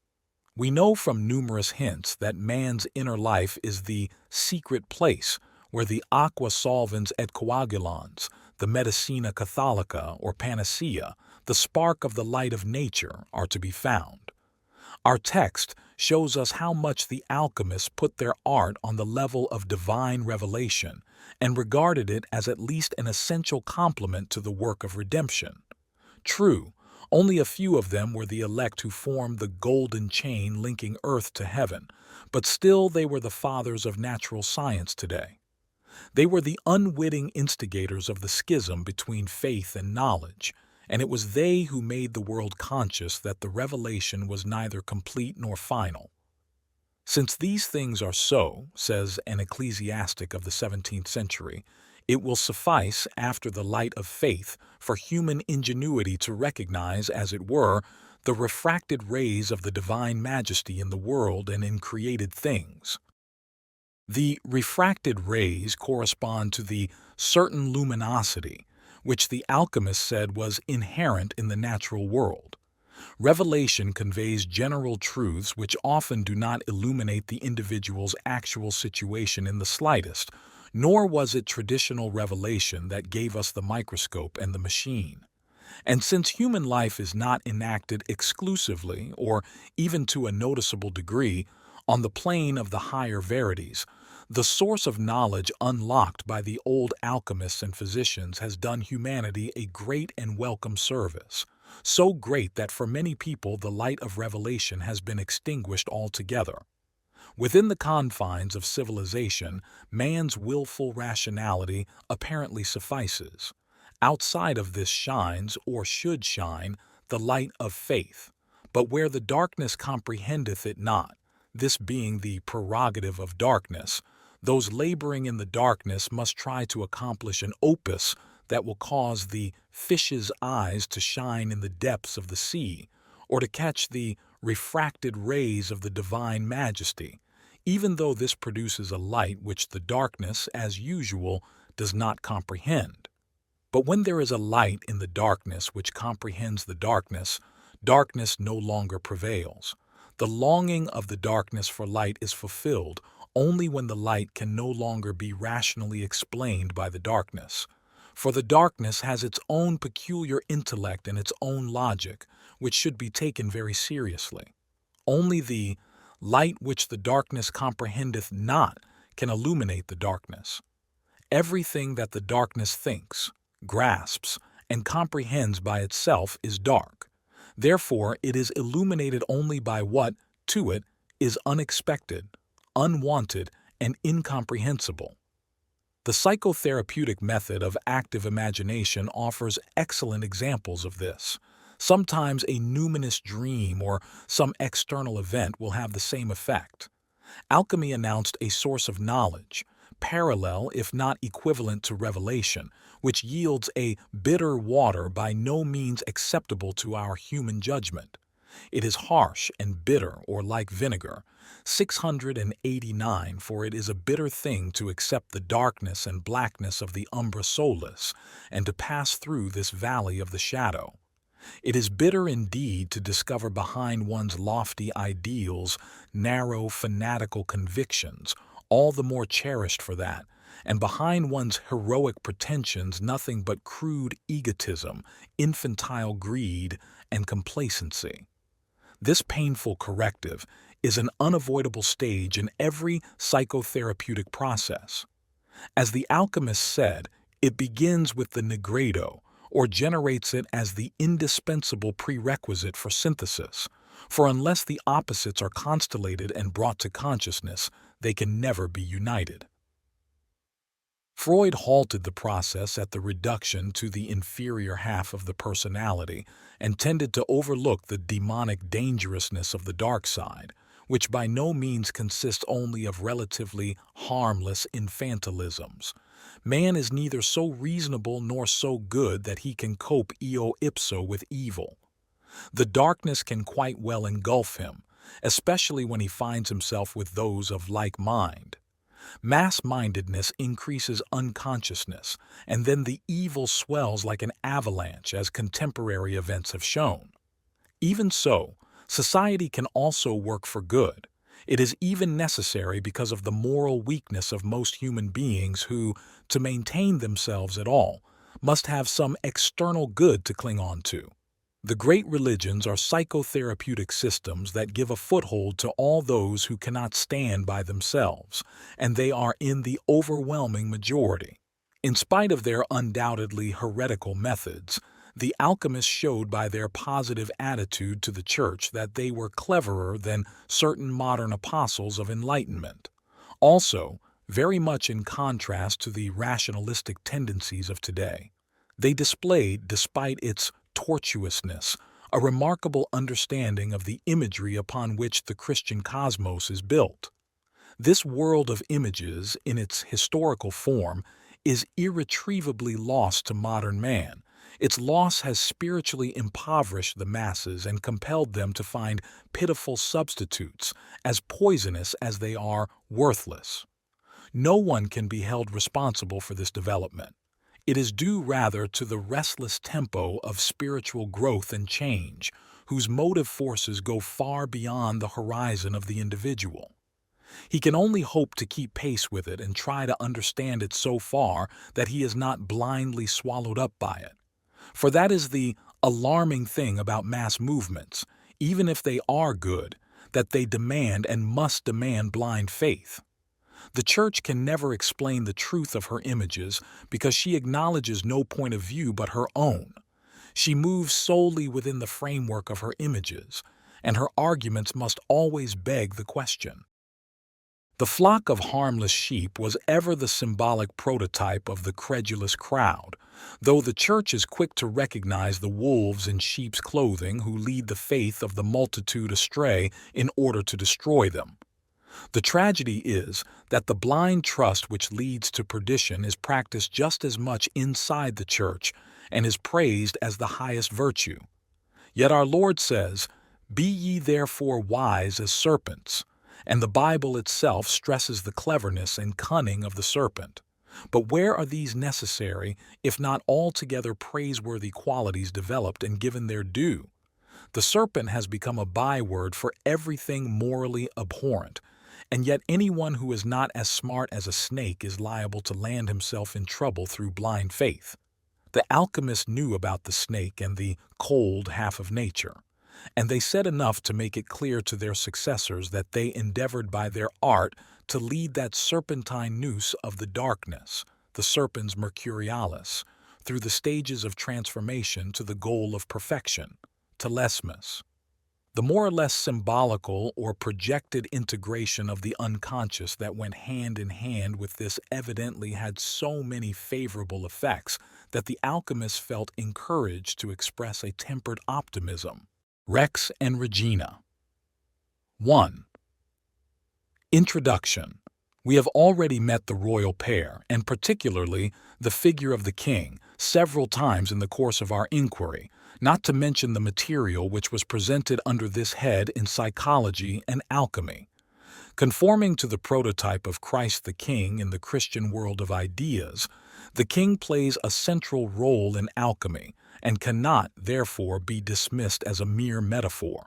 We know from numerous hints that man's inner life is the secret place where the aqua solvens et coagulans, the medicina catholica or panacea, the spark of the light of nature, are to be found. Our text shows us how much the alchemists put their art on the level of divine revelation and regarded it as at least an essential complement to the work of redemption. True, only a few of them were the elect who formed the golden chain linking earth to heaven, but still they were the fathers of natural science today. They were the unwitting instigators of the schism between faith and knowledge, and it was they who made the world conscious that the revelation was neither complete nor final. Since these things are so, says an ecclesiastic of the 17th century, it will suffice, after the light of faith, for human ingenuity to recognize, as it were, the refracted rays of the divine majesty in the world and in created things. The refracted rays correspond to the certain luminosity, which the alchemist said was inherent in the natural world. Revelation conveys general truths which often do not illuminate the individual's actual situation in the slightest, nor was it traditional revelation that gave us the microscope and the machine. And since human life is not enacted exclusively, or even to a noticeable degree, on the plane of the higher verities, the source of knowledge unlocked by the old alchemists and physicians has done humanity a great and welcome service, so great that for many people the light of revelation has been extinguished altogether. Within the confines of civilization, man's willful rationality apparently suffices. Outside of this shines, or should shine, the light of faith. But where the darkness comprehendeth it not, this being the prerogative of darkness, those laboring in the darkness must try to accomplish an opus that will cause the fish's eyes to shine in the depths of the sea, or to catch the refracted rays of the divine majesty, even though this produces a light which the darkness, as usual, does not comprehend. But when there is a light in the darkness which comprehends the darkness, darkness no longer prevails. The longing of the darkness for light is fulfilled only when the light can no longer be rationally explained by the darkness. For the darkness has its own peculiar intellect and its own logic, which should be taken very seriously. Only the light which the darkness comprehendeth not can illuminate the darkness. Everything that the darkness thinks, grasps, and comprehends by itself is dark. Therefore, it is illuminated only by what, to it, is unexpected, unwanted, and incomprehensible. The psychotherapeutic method of active imagination offers excellent examples of this. Sometimes a numinous dream or some external event will have the same effect. Alchemy announced a source of knowledge, parallel if not equivalent to revelation, which yields a bitter water by no means acceptable to our human judgment. It is harsh and bitter, or like vinegar. 689, for it is a bitter thing to accept the darkness and blackness of the umbra solis, and to pass through this valley of the shadow. It is bitter indeed to discover behind one's lofty ideals narrow, fanatical convictions, all the more cherished for that, and behind one's heroic pretensions nothing but crude egotism, infantile greed, and complacency. This painful corrective is an unavoidable stage in every psychotherapeutic process. As the alchemist said, it begins with the negredo, or generates it as the indispensable prerequisite for synthesis, for unless the opposites are constellated and brought to consciousness, they can never be united. Freud halted the process at the reduction to the inferior half of the personality and tended to overlook the demonic dangerousness of the dark side, which by no means consists only of relatively harmless infantilisms. Man is neither so reasonable nor so good that he can cope eo ipso with evil. The darkness can quite well engulf him, especially when he finds himself with those of like mind. Mass-mindedness increases unconsciousness, and then the evil swells like an avalanche, as contemporary events have shown. Even so, society can also work for good. It is even necessary because of the moral weakness of most human beings who, to maintain themselves at all, must have some external good to cling on to. The great religions are psychotherapeutic systems that give a foothold to all those who cannot stand by themselves, and they are in the overwhelming majority. In spite of their undoubtedly heretical methods, the alchemists showed by their positive attitude to the church that they were cleverer than certain modern apostles of enlightenment. Also, very much in contrast to the rationalistic tendencies of today, they displayed, despite its tortuousness, a remarkable understanding of the imagery upon which the Christian cosmos is built. This world of images, in its historical form, is irretrievably lost to modern man. Its loss has spiritually impoverished the masses and compelled them to find pitiful substitutes, as poisonous as they are worthless. No one can be held responsible for this development. It is due rather to the restless tempo of spiritual growth and change, whose motive forces go far beyond the horizon of the individual. He can only hope to keep pace with it and try to understand it so far that he is not blindly swallowed up by it. For that is the alarming thing about mass movements, even if they are good, that they demand and must demand blind faith. The Church can never explain the truth of her images because she acknowledges no point of view but her own. She moves solely within the framework of her images, and her arguments must always beg the question. The flock of harmless sheep was ever the symbolic prototype of the credulous crowd, though the Church is quick to recognize the wolves in sheep's clothing who lead the faith of the multitude astray in order to destroy them. The tragedy is that the blind trust which leads to perdition is practiced just as much inside the Church and is praised as the highest virtue. Yet our Lord says, "Be ye therefore wise as serpents," and the Bible itself stresses the cleverness and cunning of the serpent. But where are these necessary, if not altogether praiseworthy qualities developed and given their due? The serpent has become a byword for everything morally abhorrent, and yet anyone who is not as smart as a snake is liable to land himself in trouble through blind faith. The alchemists knew about the snake and the cold half of nature, and they said enough to make it clear to their successors that they endeavored by their art to lead that serpentine noose of the darkness, the serpens Mercurialis, through the stages of transformation to the goal of perfection, telesmos. The more or less symbolical or projected integration of the unconscious that went hand in hand with this evidently had so many favorable effects that the alchemists felt encouraged to express a tempered optimism. Rex and Regina. 1. Introduction. We have already met the royal pair, and particularly the figure of the king, several times in the course of our inquiry, not to mention the material which was presented under this head in psychology and alchemy. Conforming to the prototype of Christ the King in the Christian world of ideas, the king plays a central role in alchemy and cannot, therefore, be dismissed as a mere metaphor.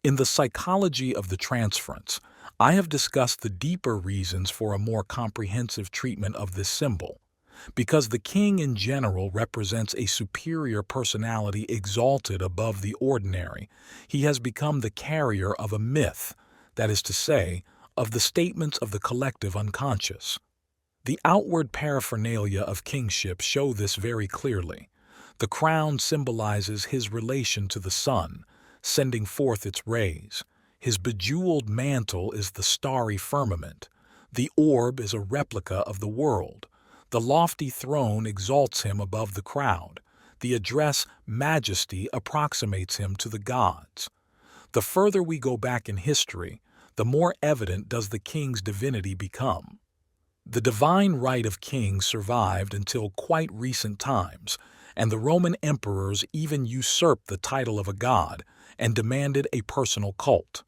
In the psychology of the transference, I have discussed the deeper reasons for a more comprehensive treatment of this symbol. Because the king in general represents a superior personality exalted above the ordinary, he has become the carrier of a myth, that is to say, of the statements of the collective unconscious. The outward paraphernalia of kingship show this very clearly. The crown symbolizes his relation to the sun, sending forth its rays. His bejeweled mantle is the starry firmament. The orb is a replica of the world. The lofty throne exalts him above the crowd. The address majesty approximates him to the gods. The further we go back in history, the more evident does the king's divinity become. The divine right of kings survived until quite recent times, and the Roman emperors even usurped the title of a god and demanded a personal cult.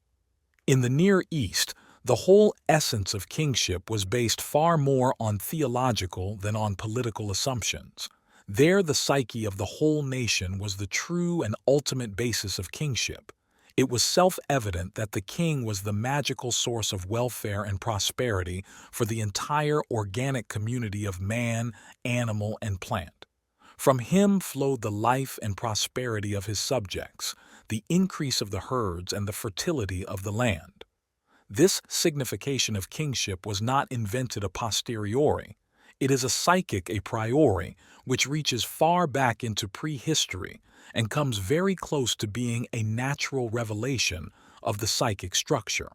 In the Near East, the whole essence of kingship was based far more on theological than on political assumptions. There, the psyche of the whole nation was the true and ultimate basis of kingship. It was self-evident that the king was the magical source of welfare and prosperity for the entire organic community of man, animal, and plant. From him flowed the life and prosperity of his subjects, the increase of the herds, and the fertility of the land. This signification of kingship was not invented a posteriori. It is a psychic a priori, which reaches far back into prehistory and comes very close to being a natural revelation of the psychic structure.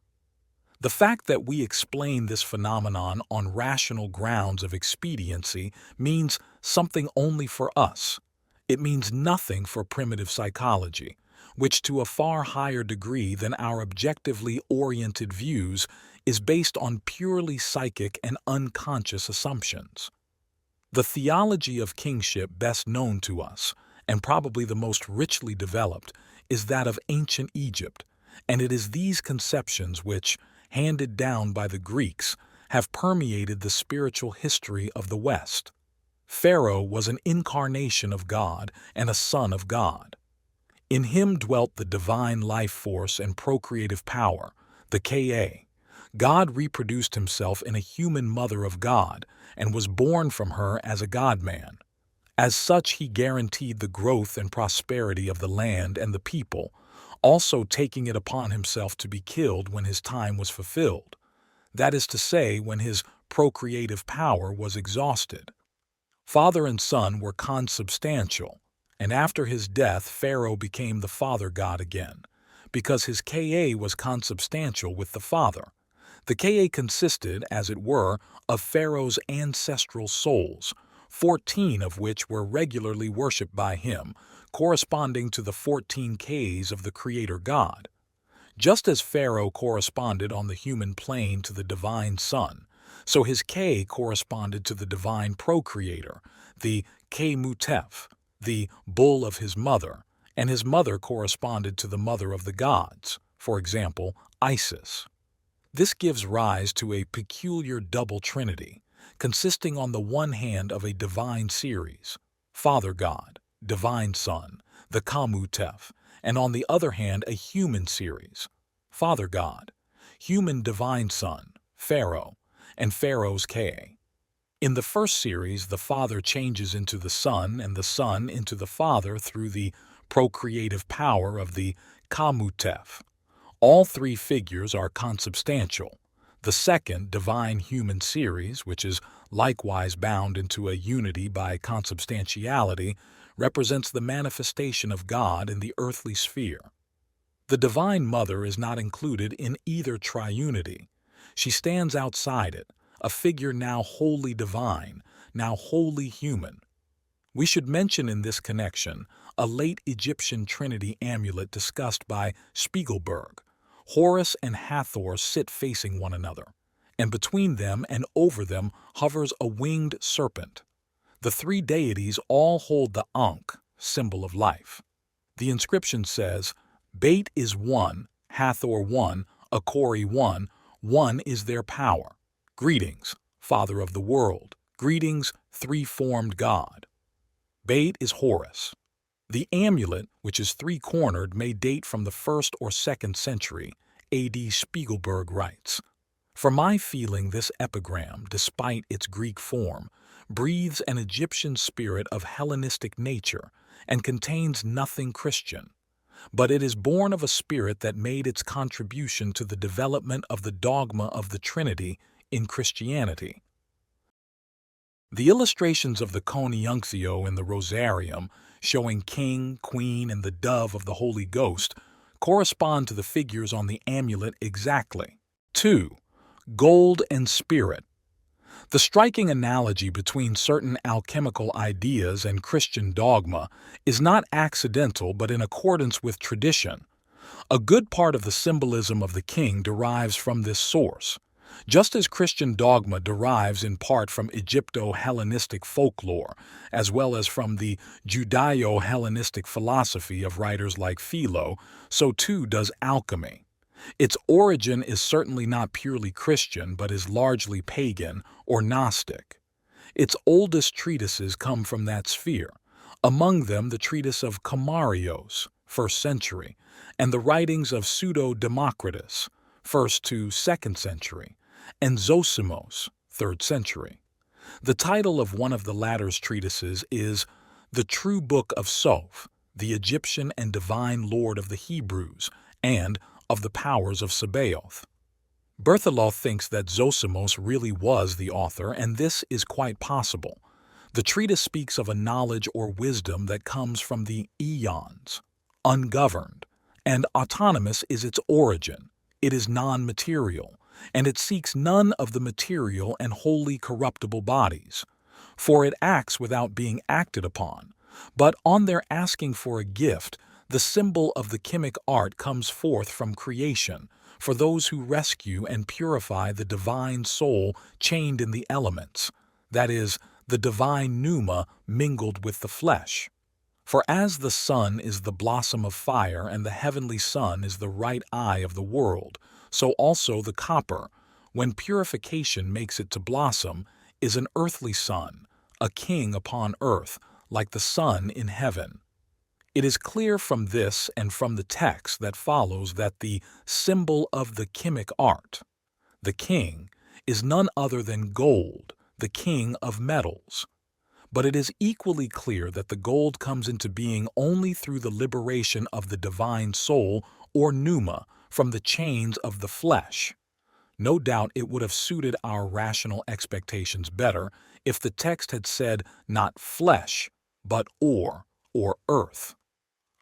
The fact that we explain this phenomenon on rational grounds of expediency means something only for us. It means nothing for primitive psychology, which to a far higher degree than our objectively oriented views is based on purely psychic and unconscious assumptions. The theology of kingship best known to us, and probably the most richly developed, is that of ancient Egypt, and it is these conceptions which, handed down by the Greeks, have permeated the spiritual history of the West. Pharaoh was an incarnation of God and a son of God. In him dwelt the divine life force and procreative power, the Ka. God reproduced himself in a human mother of God and was born from her as a God-man. As such, he guaranteed the growth and prosperity of the land and the people, also taking it upon himself to be killed when his time was fulfilled, that is to say, when his procreative power was exhausted. Father and son were consubstantial, and after his death Pharaoh became the father god again, because his Ka was consubstantial with the father. The Ka consisted, as it were, of Pharaoh's ancestral souls, 14 of which were regularly worshipped by him, corresponding to the 14 Ks of the Creator God. Just as Pharaoh corresponded on the human plane to the divine Son, so his K corresponded to the divine procreator, the K-Mutef, the bull of his mother, and his mother corresponded to the mother of the gods, for example, Isis. This gives rise to a peculiar double trinity, consisting on the one hand of a divine series, Father God, Divine Son, the Ka-Mutef, and on the other hand a human series, Father God, Human Divine Son, Pharaoh, and Pharaoh's Ka. In the first series, the Father changes into the Son and the Son into the Father through the procreative power of the Ka-Mutef. All three figures are consubstantial. The second, divine-human series, which is likewise bound into a unity by consubstantiality, represents the manifestation of God in the earthly sphere. The Divine Mother is not included in either triunity. She stands outside it, a figure now wholly divine, now wholly human. We should mention in this connection a late Egyptian Trinity amulet discussed by Spiegelberg. Horus and Hathor sit facing one another, and between them and over them hovers a winged serpent. The three deities all hold the Ankh, symbol of life. The inscription says, Bait is one, Hathor one, Akori one, one is their power. Greetings, Father of the world. Greetings, three-formed God. Bait is Horus. The amulet, which is three-cornered, may date from the 1st or 2nd century, A.D. Spiegelberg writes, For my feeling, this epigram, despite its Greek form, breathes an Egyptian spirit of Hellenistic nature and contains nothing Christian. But it is born of a spirit that made its contribution to the development of the dogma of the Trinity in Christianity. The illustrations of the CONIUNCTIO in the Rosarium, showing King, Queen, and the Dove of the Holy Ghost, correspond to the figures on the amulet exactly. 2. Gold and Spirit. The striking analogy between certain alchemical ideas and Christian dogma is not accidental but in accordance with tradition. A good part of the symbolism of the king derives from this source. Just as Christian dogma derives in part from Egypto-Hellenistic folklore, as well as from the Judeo-Hellenistic philosophy of writers like Philo, so too does alchemy. Its origin is certainly not purely Christian, but is largely pagan or Gnostic. Its oldest treatises come from that sphere, among them the treatise of Comarios, 1st century, and the writings of Pseudo-Democritus, 1st to 2nd century, and Zosimos, 3rd century. The title of one of the latter's treatises is The True Book of Soph, the Egyptian and Divine Lord of the Hebrews, and of the Powers of Sabaoth. Berthelot thinks that Zosimos really was the author, and this is quite possible. The treatise speaks of a knowledge or wisdom that comes from the eons, ungoverned, and autonomous is its origin. It is non-material, and it seeks none of the material and wholly corruptible bodies, for it acts without being acted upon. But on their asking for a gift, the symbol of the chemic art comes forth from creation for those who rescue and purify the divine soul chained in the elements, that is, the divine pneuma mingled with the flesh. For as the sun is the blossom of fire and the heavenly sun is the right eye of the world, so also the copper, when purification makes it to blossom, is an earthly sun, a king upon earth, like the sun in heaven. It is clear from this and from the text that follows that the symbol of the chemic art, the king, is none other than gold, the king of metals. But it is equally clear that the gold comes into being only through the liberation of the divine soul or pneuma from the chains of the flesh. No doubt it would have suited our rational expectations better if the text had said not flesh, but or earth.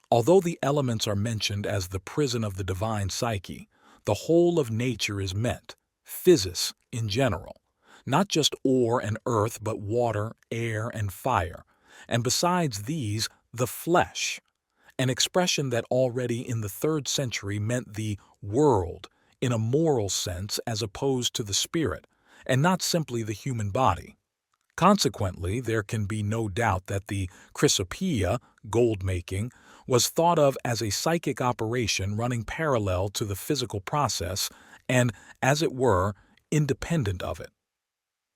Although the elements are mentioned as the prison of the divine psyche, the whole of nature is meant, physis in general, not just ore and earth but water, air, and fire, and besides these, the flesh, an expression that already in the 3rd century meant the world in a moral sense as opposed to the spirit, and not simply the human body. Consequently, there can be no doubt that the chrysopoeia, gold-making, was thought of as a psychic operation running parallel to the physical process and, as it were, independent of it.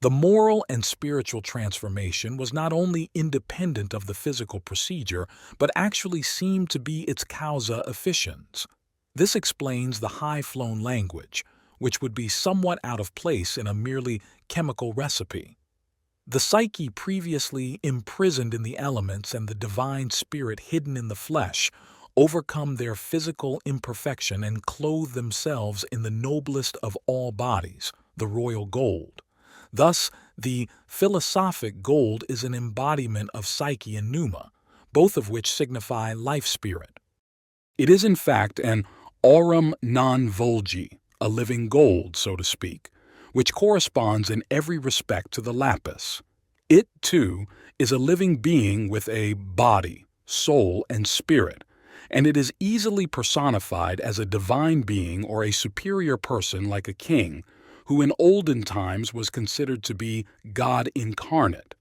The moral and spiritual transformation was not only independent of the physical procedure, but actually seemed to be its causa efficiens. This explains the high-flown language, which would be somewhat out of place in a merely chemical recipe. The psyche previously imprisoned in the elements and the divine spirit hidden in the flesh overcome their physical imperfection and clothe themselves in the noblest of all bodies, the royal gold. Thus, the philosophic gold is an embodiment of Psyche and Pneuma, both of which signify life spirit. It is in fact an aurum non vulgi, a living gold, so to speak, which corresponds in every respect to the lapis. It, too, is a living being with a body, soul, and spirit, and it is easily personified as a divine being or a superior person like a king, who in olden times was considered to be God incarnate.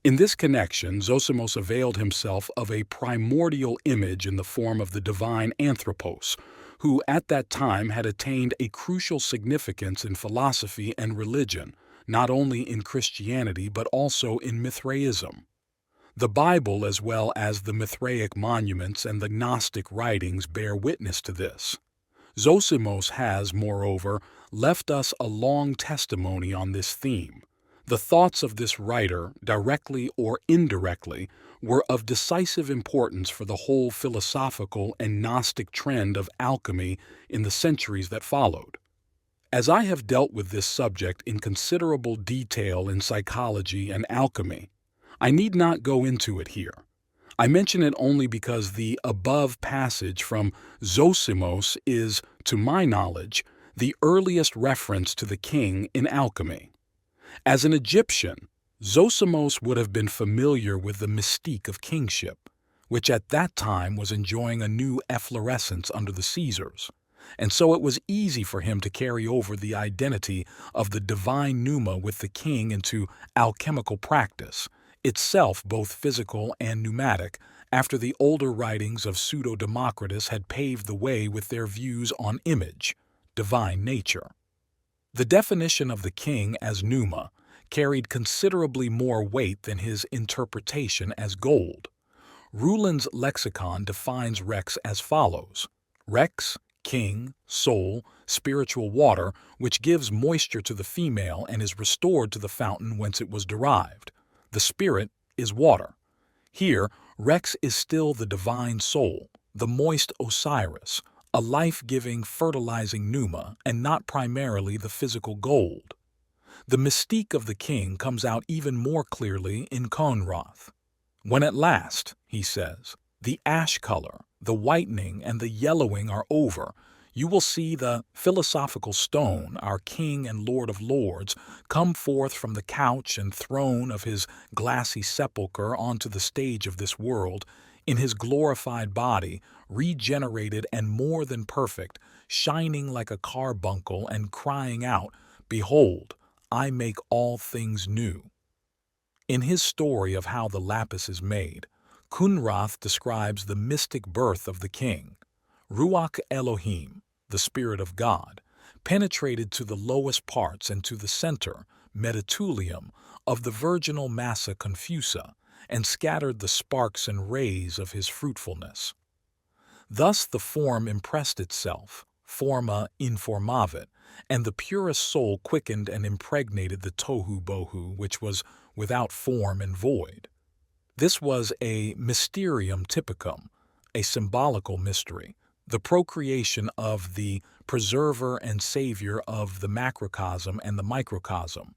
In this connection, Zosimos availed himself of a primordial image in the form of the divine Anthropos, who at that time had attained a crucial significance in philosophy and religion, not only in Christianity but also in Mithraism. The Bible, as well as the Mithraic monuments and the Gnostic writings, bear witness to this. Zosimos has, moreover, left us a long testimony on this theme. The thoughts of this writer, directly or indirectly, were of decisive importance for the whole philosophical and Gnostic trend of alchemy in the centuries that followed. As I have dealt with this subject in considerable detail in psychology and alchemy, I need not go into it here. I mention it only because the above passage from Zosimos is, to my knowledge, the earliest reference to the king in alchemy. As an Egyptian, Zosimos would have been familiar with the mystique of kingship, which at that time was enjoying a new efflorescence under the Caesars, and so it was easy for him to carry over the identity of the divine pneuma with the king into alchemical practice, itself both physical and pneumatic, after the older writings of Pseudo-Democritus had paved the way with their views on image, divine nature. The definition of the king as pneuma carried considerably more weight than his interpretation as gold. Ruhlen's lexicon defines Rex as follows: Rex, king, soul, spiritual water, which gives moisture to the female and is restored to the fountain whence it was derived. The spirit is water. Here, Rex is still the divine soul, the moist Osiris, a life-giving, fertilizing pneuma, and not primarily the physical gold. The mystique of the king comes out even more clearly in Conroth. When at last, he says, the ash color, the whitening, and the yellowing are over, you will see the philosophical stone, our King and Lord of Lords, come forth from the couch and throne of his glassy sepulchre onto the stage of this world, in his glorified body, regenerated and more than perfect, shining like a carbuncle and crying out, "Behold, I make all things new." In his story of how the lapis is made, Kunrath describes the mystic birth of the king. Ruach Elohim, the Spirit of God, penetrated to the lowest parts and to the center, Metatulium, of the virginal massa confusa, and scattered the sparks and rays of his fruitfulness. Thus the form impressed itself, forma informavit, and the purest soul quickened and impregnated the tohu bohu, which was without form and void. This was a mysterium typicum, a symbolical mystery, the procreation of the preserver and savior of the macrocosm and the microcosm.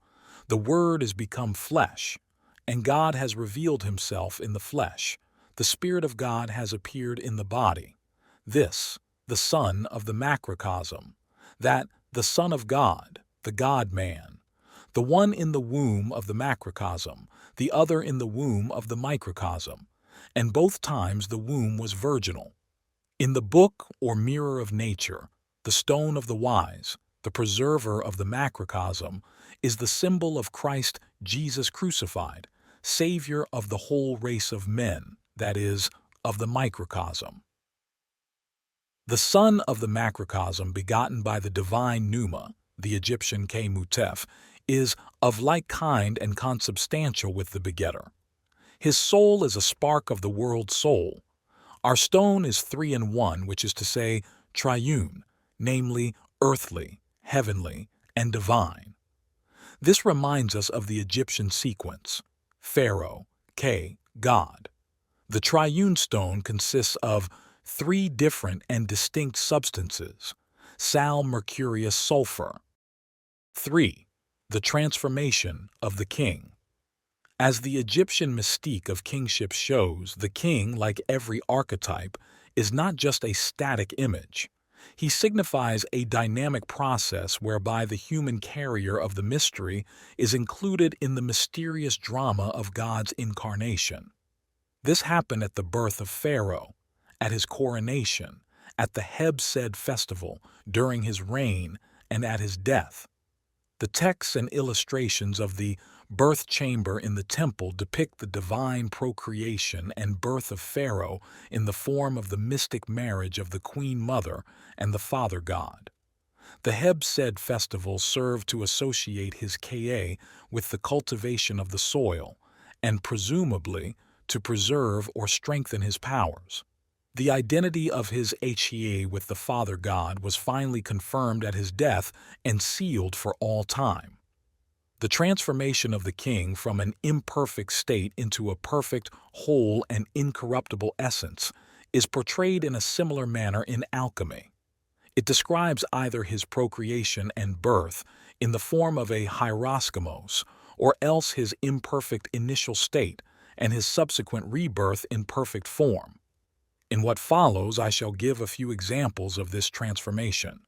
The Word is become flesh, and God has revealed himself in the flesh. The Spirit of God has appeared in the body. This, the Son of the macrocosm, that, the Son of God, the God-man, the one in the womb of the macrocosm, the other in the womb of the microcosm, and both times the womb was virginal. In the book or mirror of nature, the stone of the wise, the preserver of the macrocosm, is the symbol of Christ Jesus crucified, Savior of the whole race of men, that is, of the microcosm. The son of the macrocosm begotten by the divine pneuma, the Egyptian K-Mutef, is of like kind and consubstantial with the begetter. His soul is a spark of the world soul. Our stone is 3 in 1, which is to say, triune, namely, earthly, heavenly, and divine. This reminds us of the Egyptian sequence: Pharaoh, K, God. The triune stone consists of three different and distinct substances: Sal, Mercurius, Sulphur. 3. The transformation of the king. As the Egyptian mystique of kingship shows, the king, like every archetype, is not just a static image. He signifies a dynamic process whereby the human carrier of the mystery is included in the mysterious drama of God's incarnation. This happened at the birth of Pharaoh, at his coronation, at the Heb-Sed festival, during his reign, and at his death. The texts and illustrations of the birth chamber in the temple depict the divine procreation and birth of Pharaoh in the form of the mystic marriage of the Queen Mother and the Father God. The Heb-Sed festival served to associate his Ka with the cultivation of the soil, and presumably to preserve or strengthen his powers. The identity of his He with the Father God was finally confirmed at his death and sealed for all time. The transformation of the king from an imperfect state into a perfect, whole, and incorruptible essence is portrayed in a similar manner in alchemy. It describes either his procreation and birth in the form of a hieroskimos, or else his imperfect initial state and his subsequent rebirth in perfect form. In what follows, I shall give a few examples of this transformation.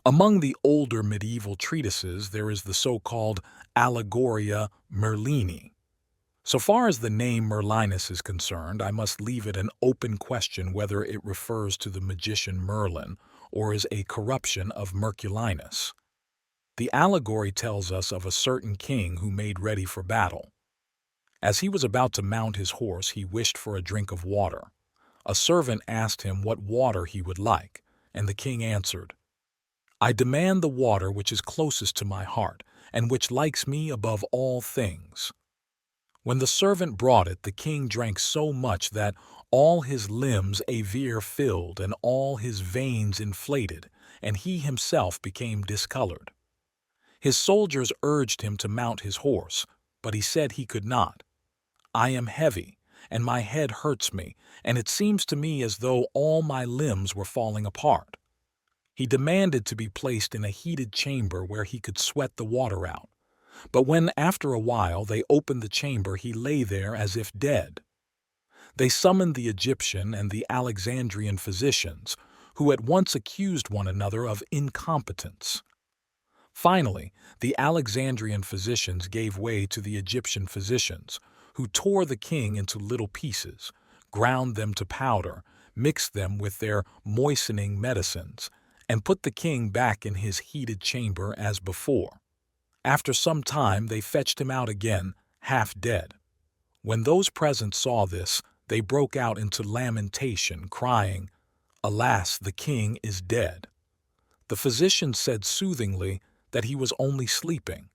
Among the older medieval treatises, there is the so-called Allegoria Merlini. So far as the name Merlinus is concerned, I must leave it an open question whether it refers to the magician Merlin or is a corruption of Merculinus. The allegory tells us of a certain king who made ready for battle. As he was about to mount his horse, he wished for a drink of water. A servant asked him what water he would like, and the king answered, "I demand the water which is closest to my heart, and which likes me above all things." When the servant brought it, the king drank so much that all his limbs avere filled and all his veins inflated, and he himself became discolored. His soldiers urged him to mount his horse, but he said he could not. "I am heavy, and my head hurts me, and it seems to me as though all my limbs were falling apart." He demanded to be placed in a heated chamber where he could sweat the water out. But when, after a while, they opened the chamber, he lay there as if dead. They summoned the Egyptian and the Alexandrian physicians, who at once accused one another of incompetence. Finally, the Alexandrian physicians gave way to the Egyptian physicians, who tore the king into little pieces, ground them to powder, mixed them with their moistening medicines, and put the king back in his heated chamber as before. After some time they fetched him out again, half dead. When those present saw this, they broke out into lamentation, crying, "Alas, the king is dead." The physicians said soothingly that he was only sleeping.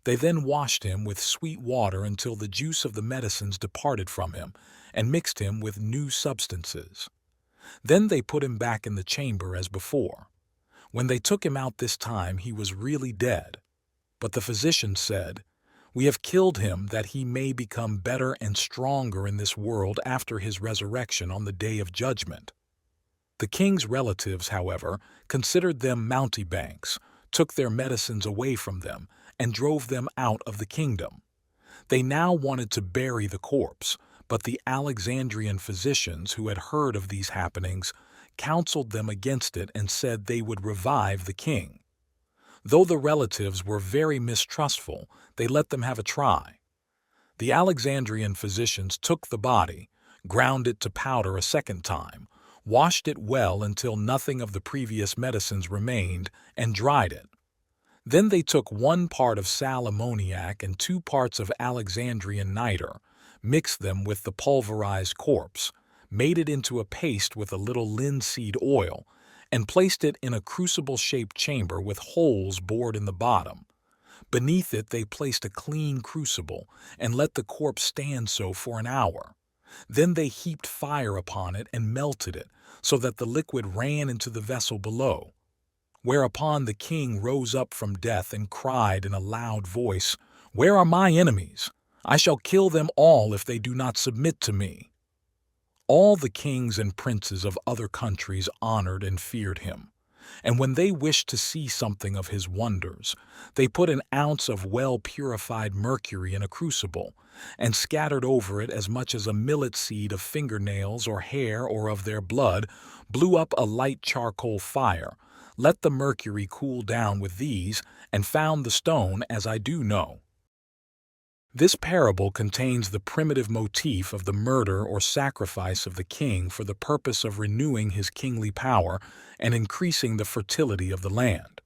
They then washed him with sweet water until the juice of the medicines departed from him, and mixed him with new substances. Then they put him back in the chamber as before. When they took him out this time, he was really dead. But the physicians said, "We have killed him that he may become better and stronger in this world after his resurrection on the day of judgment." The king's relatives, however, considered them mountebanks, took their medicines away from them, and drove them out of the kingdom. They now wanted to bury the corpse, but the Alexandrian physicians, who had heard of these happenings, counseled them against it and said they would revive the king. Though the relatives were very mistrustful, they let them have a try. The Alexandrian physicians took the body, ground it to powder a second time, washed it well until nothing of the previous medicines remained, and dried it. Then they took 1 part of sal ammoniac and 2 parts of Alexandrian niter, mixed them with the pulverized corpse, made it into a paste with a little linseed oil, and placed it in a crucible-shaped chamber with holes bored in the bottom. Beneath it they placed a clean crucible and let the corpse stand so for an hour. Then they heaped fire upon it and melted it, so that the liquid ran into the vessel below. Whereupon the king rose up from death and cried in a loud voice, "Where are my enemies? I shall kill them all if they do not submit to me." All the kings and princes of other countries honored and feared him, and when they wished to see something of his wonders, they put an ounce of well-purified mercury in a crucible and scattered over it as much as a millet seed of fingernails or hair or of their blood, blew up a light charcoal fire, let the mercury cool down with these, and found the stone, as I do know. This parable contains the primitive motif of the murder or sacrifice of the king for the purpose of renewing his kingly power and increasing the fertility of the land.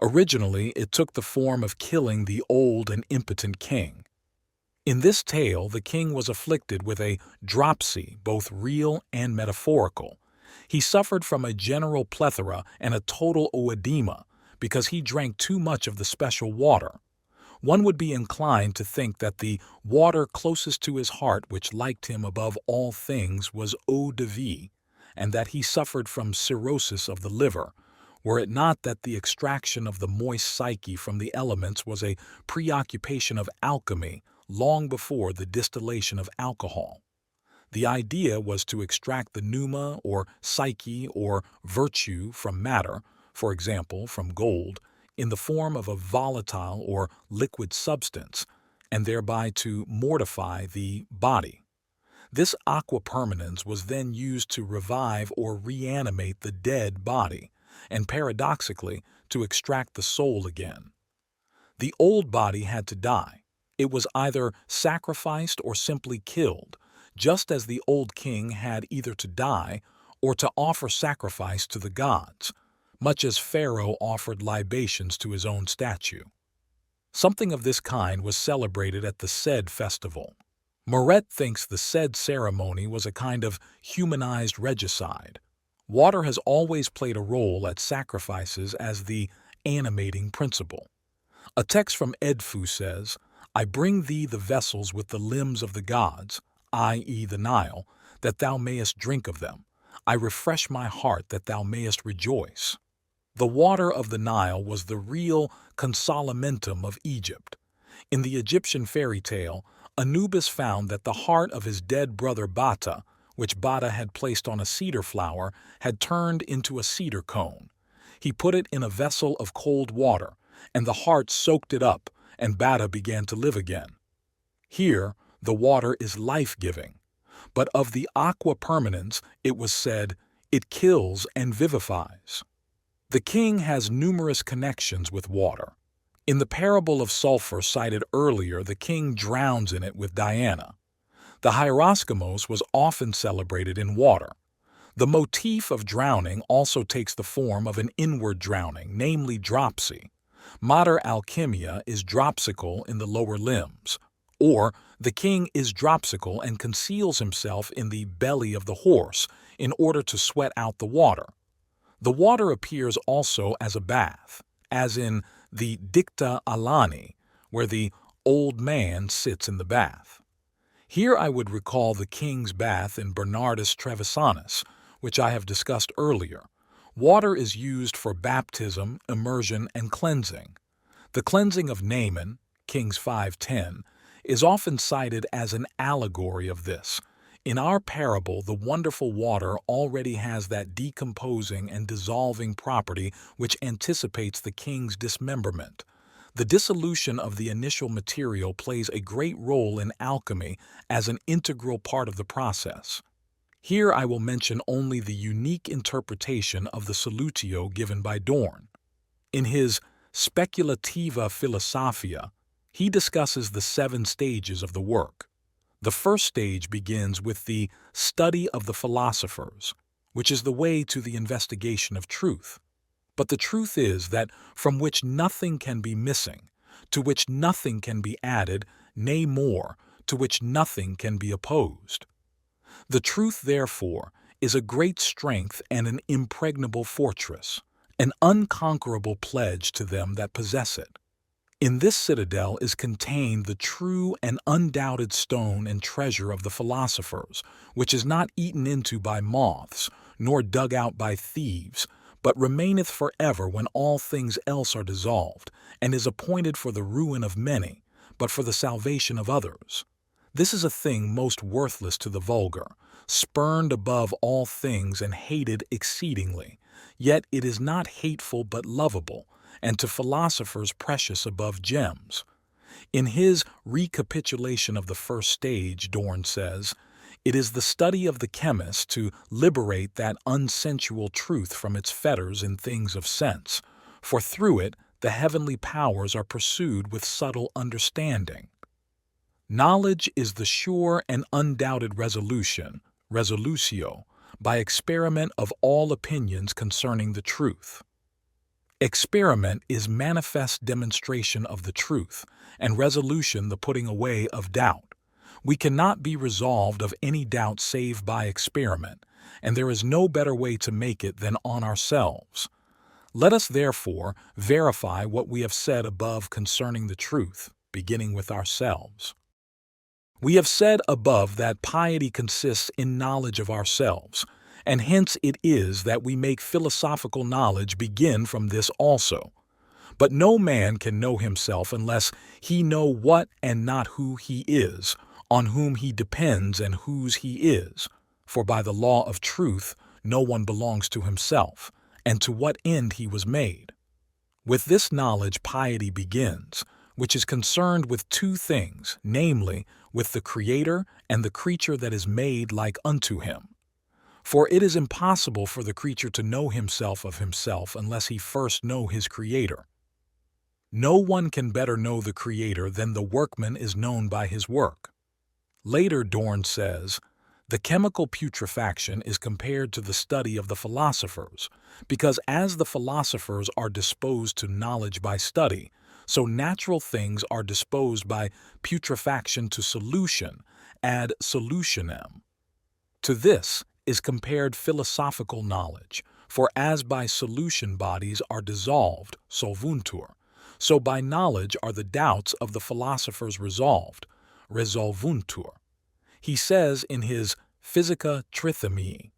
Originally, it took the form of killing the old and impotent king. In this tale, the king was afflicted with a dropsy, both real and metaphorical. He suffered from a general plethora and a total oedema because he drank too much of the special water. One would be inclined to think that the water closest to his heart which liked him above all things was eau de vie, and that he suffered from cirrhosis of the liver, were it not that the extraction of the moist psyche from the elements was a preoccupation of alchemy long before the distillation of alcohol. The idea was to extract the pneuma or psyche or virtue from matter, for example, from gold, in the form of a volatile or liquid substance, and thereby to mortify the body. This aqua permanens was then used to revive or reanimate the dead body, and paradoxically, to extract the soul again. The old body had to die. It was either sacrificed or simply killed, just as the old king had either to die or to offer sacrifice to the gods, much as Pharaoh offered libations to his own statue. Something of this kind was celebrated at the Sed festival. Moret thinks the Sed ceremony was a kind of humanized regicide. Water has always played a role at sacrifices as the animating principle. A text from Edfu says, "I bring thee the vessels with the limbs of the gods, i.e. the Nile, that thou mayest drink of them. I refresh my heart that thou mayest rejoice." The water of the Nile was the real consolamentum of Egypt. In the Egyptian fairy tale, Anubis found that the heart of his dead brother Bata, which Bata had placed on a cedar flower, had turned into a cedar cone. He put it in a vessel of cold water, and the heart soaked it up, and Bata began to live again. Here, the water is life-giving, but of the aqua permanens it was said, "It kills and vivifies." The king has numerous connections with water. In the parable of sulphur cited earlier, the king drowns in it with Diana. The hieroskimos was often celebrated in water. The motif of drowning also takes the form of an inward drowning, namely dropsy. Mater alchemia is dropsical in the lower limbs, or the king is dropsical and conceals himself in the belly of the horse in order to sweat out the water. The water appears also as a bath, as in the Dicta Alani, where the old man sits in the bath. Here I would recall the king's bath in Bernardus Trevisanus, which I have discussed earlier. Water is used for baptism, immersion, and cleansing. The cleansing of Naaman, Kings 5:10, is often cited as an allegory of this. In our parable, the wonderful water already has that decomposing and dissolving property which anticipates the king's dismemberment. The dissolution of the initial material plays a great role in alchemy as an integral part of the process. Here I will mention only the unique interpretation of the Solutio given by Dorn. In his Speculativa Philosophia, he discusses the 7 stages of the work. The first stage begins with the study of the philosophers, which is the way to the investigation of truth. But the truth is that from which nothing can be missing, to which nothing can be added, nay more, to which nothing can be opposed. The truth, therefore, is a great strength and an impregnable fortress, an unconquerable pledge to them that possess it. In this citadel is contained the true and undoubted stone and treasure of the philosophers, which is not eaten into by moths, nor dug out by thieves, but remaineth forever when all things else are dissolved, and is appointed for the ruin of many, but for the salvation of others. This is a thing most worthless to the vulgar, spurned above all things and hated exceedingly. Yet it is not hateful but lovable, and to philosophers precious above gems. In his recapitulation of the first stage, Dorn says, "It is the study of the chemist to liberate that unsensual truth from its fetters in things of sense, for through it the heavenly powers are pursued with subtle understanding. Knowledge is the sure and undoubted resolution, resolutio, by experiment of all opinions concerning the truth. Experiment is manifest demonstration of the truth, and resolution the putting away of doubt. We cannot be resolved of any doubt save by experiment, and there is no better way to make it than on ourselves. Let us therefore verify what we have said above concerning the truth, beginning with ourselves. We have said above that piety consists in knowledge of ourselves, and hence it is that we make philosophical knowledge begin from this also. But no man can know himself unless he know what and not who he is, on whom he depends and whose he is. For by the law of truth no one belongs to himself, and to what end he was made. With this knowledge piety begins, which is concerned with two things, namely, with the Creator and the creature that is made like unto him. For it is impossible for the creature to know himself of himself unless he first know his Creator. No one can better know the Creator than the workman is known by his work." Later, Dorn says, "The chemical putrefaction is compared to the study of the philosophers, because as the philosophers are disposed to knowledge by study, so natural things are disposed by putrefaction to solution, ad solutionem. To this is compared philosophical knowledge, for as by solution bodies are dissolved, solvuntur, so by knowledge are the doubts of the philosophers resolved, resolvuntur." He says in his Physica Trithemii,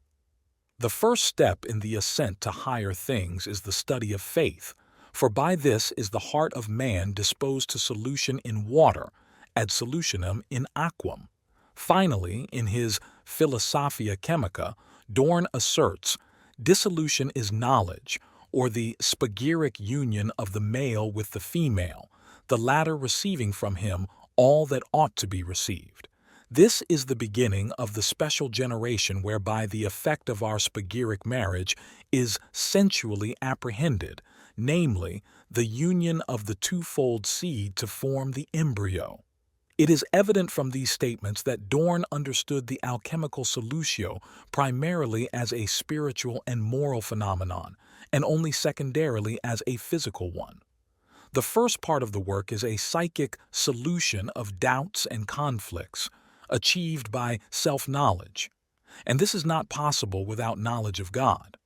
"The first step in the ascent to higher things is the study of faith, for by this is the heart of man disposed to solution in water, ad solutionem in aquam." Finally, in his Philosophia Chemica, Dorn asserts, "Dissolution is knowledge, or the spagyric union of the male with the female, the latter receiving from him all that ought to be received. This is the beginning of the special generation whereby the effect of our spagyric marriage is sensually apprehended, namely, the union of the twofold seed to form the embryo." It is evident from these statements that Dorn understood the alchemical solutio primarily as a spiritual and moral phenomenon, and only secondarily as a physical one. The first part of the work is a psychic solution of doubts and conflicts, achieved by self-knowledge, and this is not possible without knowledge of God.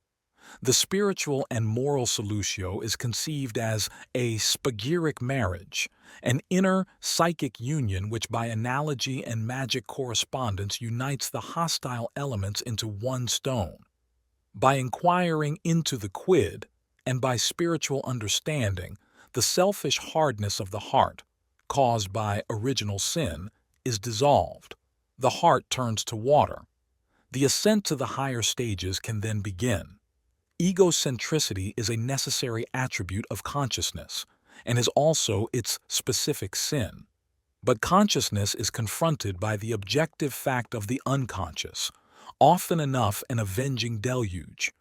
The spiritual and moral solutio is conceived as a spagyric marriage, an inner psychic union which by analogy and magic correspondence unites the hostile elements into one stone. By inquiring into the quid, and by spiritual understanding, the selfish hardness of the heart, caused by original sin, is dissolved. The heart turns to water. The ascent to the higher stages can then begin. Egocentricity is a necessary attribute of consciousness, and is also its specific sin. But consciousness is confronted by the objective fact of the unconscious, often enough an avenging deluge.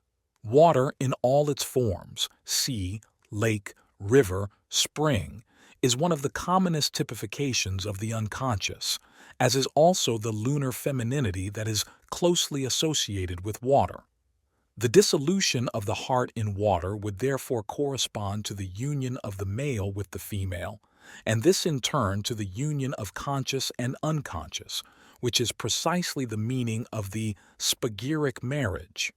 Water in all its forms, sea, lake, river, spring, is one of the commonest typifications of the unconscious, as is also the lunar femininity that is closely associated with water. The dissolution of the heart in water would therefore correspond to the union of the male with the female, and this in turn to the union of conscious and unconscious, which is precisely the meaning of the spagyric marriage.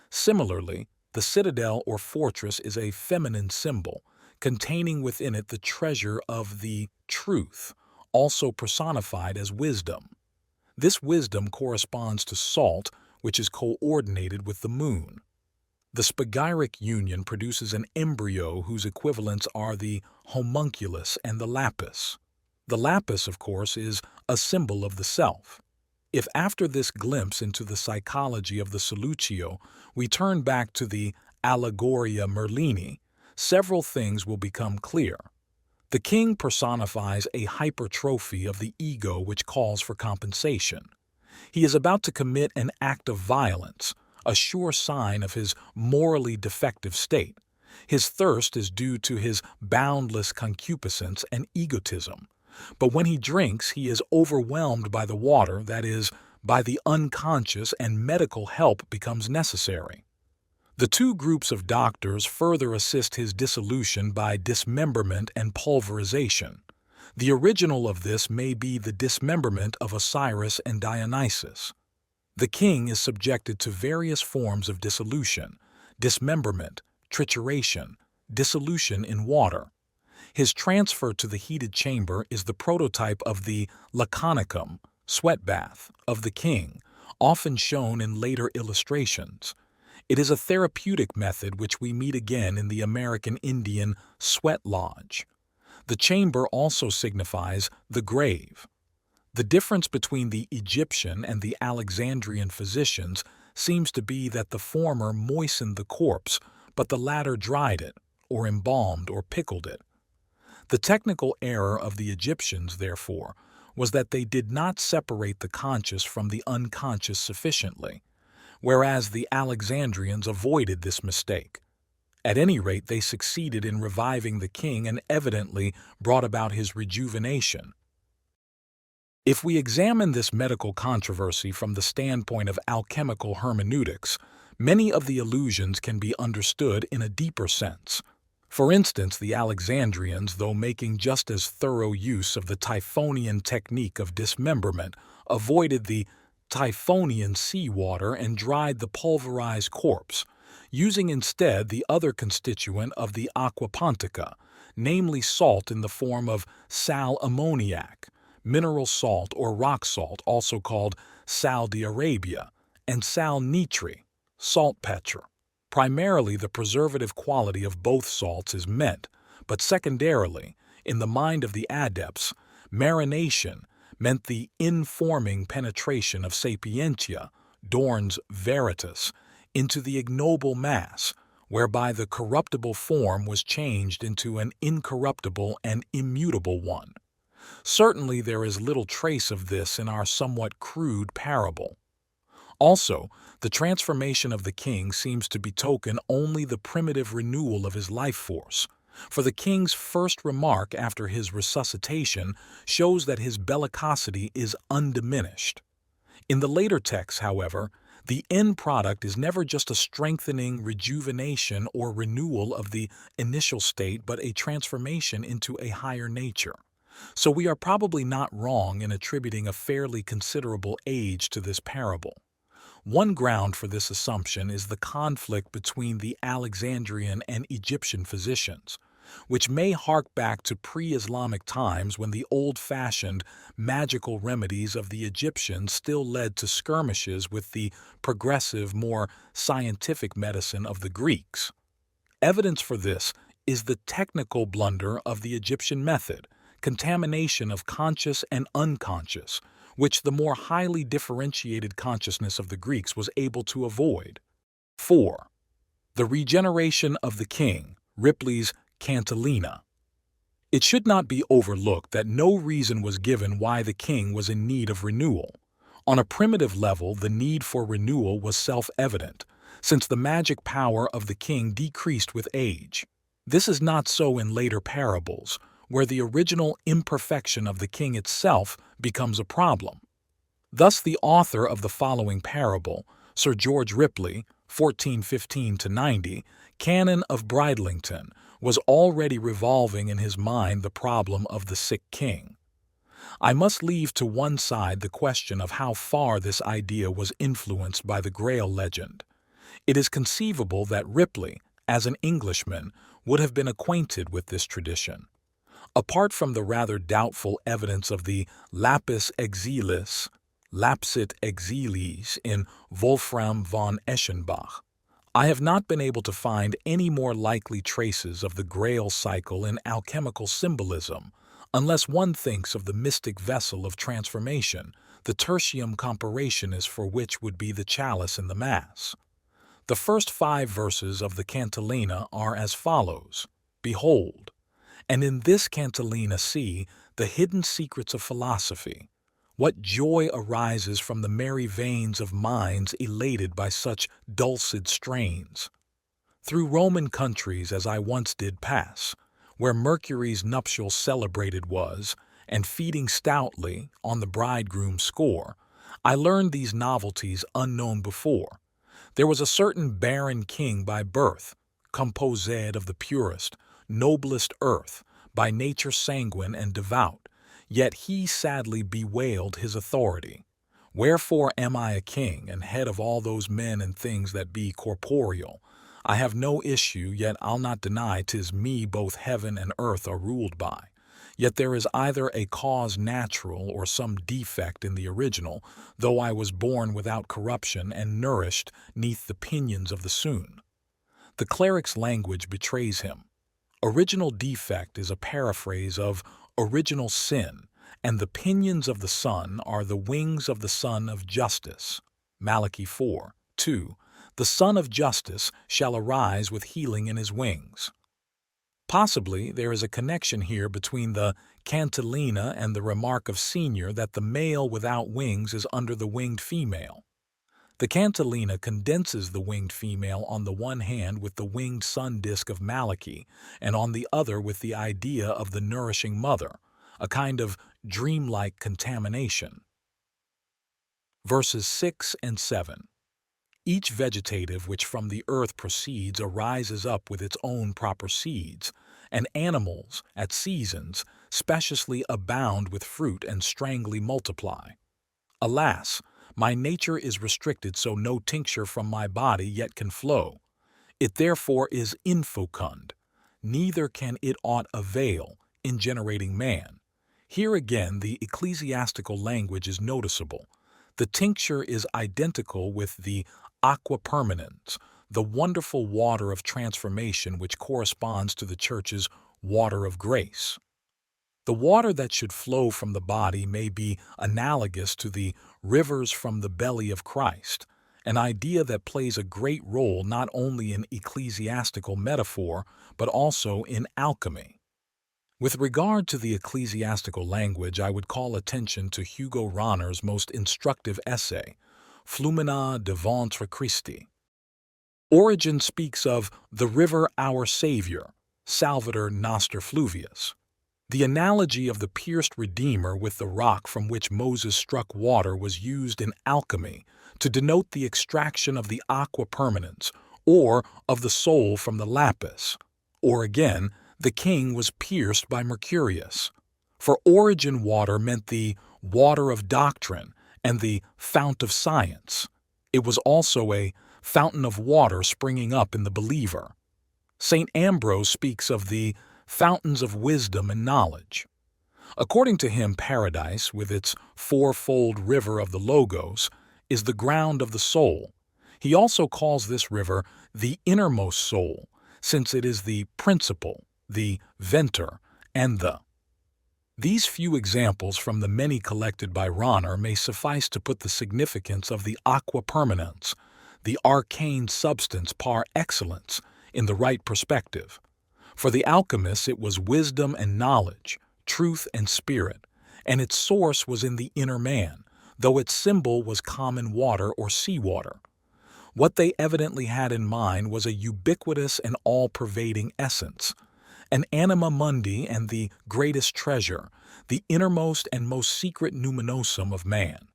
Similarly, the citadel or fortress is a feminine symbol, containing within it the treasure of the truth, also personified as wisdom. This wisdom corresponds to salt, which is coordinated with the moon. The spagyric union produces an embryo whose equivalents are the homunculus and the lapis. The lapis, of course, is a symbol of the self. If after this glimpse into the psychology of the Solucio, we turn back to the Allegoria Merlini, several things will become clear. The king personifies a hypertrophy of the ego which calls for compensation. He is about to commit an act of violence, a sure sign of his morally defective state. His thirst is due to his boundless concupiscence and egotism. But when he drinks, he is overwhelmed by the water, that is, by the unconscious, and medical help becomes necessary. The two groups of doctors further assist his dissolution by dismemberment and pulverization. The original of this may be the dismemberment of Osiris and Dionysus. The king is subjected to various forms of dissolution, dismemberment, trituration, dissolution in water. His transfer to the heated chamber is the prototype of the laconicum, sweat bath, of the king, often shown in later illustrations. It is a therapeutic method which we meet again in the American Indian sweat lodge. The chamber also signifies the grave. The difference between the Egyptian and the Alexandrian physicians seems to be that the former moistened the corpse, but the latter dried it, or embalmed or pickled it. The technical error of the Egyptians, therefore, was that they did not separate the conscious from the unconscious sufficiently, whereas the Alexandrians avoided this mistake. At any rate, they succeeded in reviving the king and evidently brought about his rejuvenation. If we examine this medical controversy from the standpoint of alchemical hermeneutics, many of the allusions can be understood in a deeper sense. For instance, the Alexandrians, though making just as thorough use of the Typhonian technique of dismemberment, avoided the Typhonian seawater and dried the pulverized corpse, using instead the other constituent of the aquapontica, namely salt in the form of sal ammoniac, mineral salt or rock salt, also called sal d'Arabia, and sal nitri, saltpetre. Primarily, the preservative quality of both salts is meant, but secondarily, in the mind of the adepts, marination meant the informing penetration of sapientia, Dorn's veritas, into the ignoble mass, whereby the corruptible form was changed into an incorruptible and immutable one. Certainly there is little trace of this in our somewhat crude parable. Also, the transformation of the king seems to betoken only the primitive renewal of his life force, for the king's first remark after his resuscitation shows that his bellicosity is undiminished. In the later texts, however, the end product is never just a strengthening, rejuvenation, or renewal of the initial state, but a transformation into a higher nature. So we are probably not wrong in attributing a fairly considerable age to this parable. One ground for this assumption is the conflict between the Alexandrian and Egyptian physicians, which may hark back to pre-Islamic times when the old-fashioned magical remedies of the Egyptians still led to skirmishes with the progressive, more scientific medicine of the Greeks. Evidence for this is the technical blunder of the Egyptian method, contamination of conscious and unconscious, which the more highly differentiated consciousness of the Greeks was able to avoid. 4. The regeneration of the king, Ripley's Cantillina. It should not be overlooked that no reason was given why the king was in need of renewal. On a primitive level, the need for renewal was self-evident, since the magic power of the king decreased with age. This is not so in later parables, where the original imperfection of the king itself becomes a problem. Thus, the author of the following parable, Sir George Ripley, 1415-90, Canon of Bridlington, was already revolving in his mind the problem of the sick king. I must leave to one side the question of how far this idea was influenced by the Grail legend. It is conceivable that Ripley, as an Englishman, would have been acquainted with this tradition. Apart from the rather doubtful evidence of the lapis exilis, lapsit exilis in Wolfram von Eschenbach, I have not been able to find any more likely traces of the Grail cycle in alchemical symbolism, unless one thinks of the mystic vessel of transformation, the tertium comparationis, for which would be the chalice in the Mass. The first 5 verses of the cantilena are as follows: Behold, and in this cantilena see the hidden secrets of philosophy. What joy arises from the merry veins of minds elated by such dulcet strains! Through Roman countries as I once did pass, where Mercury's nuptial celebrated was, and feeding stoutly on the bridegroom's score, I learned these novelties unknown before. There was a certain barren king by birth, composed of the purest, noblest earth, by nature sanguine and devout, yet he sadly bewailed his authority. Wherefore am I a king, and head of all those men and things that be corporeal. I have no issue, yet I'll not deny 'tis me both heaven and earth are ruled by. Yet there is either a cause natural or some defect in the original, though I was born without corruption and nourished 'neath the pinions of the Sun. The cleric's language betrays him. Original defect is a paraphrase of original sin, and the pinions of the sun are the wings of the Son of Justice. Malachi 4:2. The Son of Justice shall arise with healing in his wings. Possibly there is a connection here between the cantilena and the remark of Senior that the male without wings is under the winged female. The cantilena condenses the winged female on the one hand with the winged sun disk of Malachi, and on the other with the idea of the nourishing mother, a kind of dreamlike contamination. Verses 6 and 7. Each vegetative which from the earth proceeds arises up with its own proper seeds, and animals, at seasons, speciously abound with fruit and strangely multiply. Alas, my nature is restricted so no tincture from my body yet can flow. It therefore is infecund, neither can it aught avail in generating man. Here again the ecclesiastical language is noticeable. The tincture is identical with the aqua permanens, the wonderful water of transformation which corresponds to the Church's water of grace. The water that should flow from the body may be analogous to the rivers from the belly of Christ, an idea that plays a great role not only in ecclesiastical metaphor but also in alchemy. With regard to the ecclesiastical language, I would call attention to Hugo Rahner's most instructive essay, Flumina de Ventre Christi. Origen speaks of the river our Savior, Salvator Noster Fluvius. The analogy of the pierced Redeemer with the rock from which Moses struck water was used in alchemy to denote the extraction of the aqua permanens, or of the soul from the lapis. Or again, the king was pierced by Mercurius. For Origen, water meant the water of doctrine and the fount of science. It was also a fountain of water springing up in the believer. St. Ambrose speaks of the fountains of wisdom and knowledge. According to him, paradise, with its fourfold river of the Logos, is the ground of the soul. He also calls this river the innermost soul, since it is the principle, the venter, and the. These few examples from the many collected by Rahner may suffice to put the significance of the aqua permanens, the arcane substance par excellence, in the right perspective. For the alchemists it was wisdom and knowledge, truth and spirit, and its source was in the inner man, though its symbol was common water or seawater. What they evidently had in mind was a ubiquitous and all-pervading essence, an anima mundi and the greatest treasure, the innermost and most secret numinosum of man.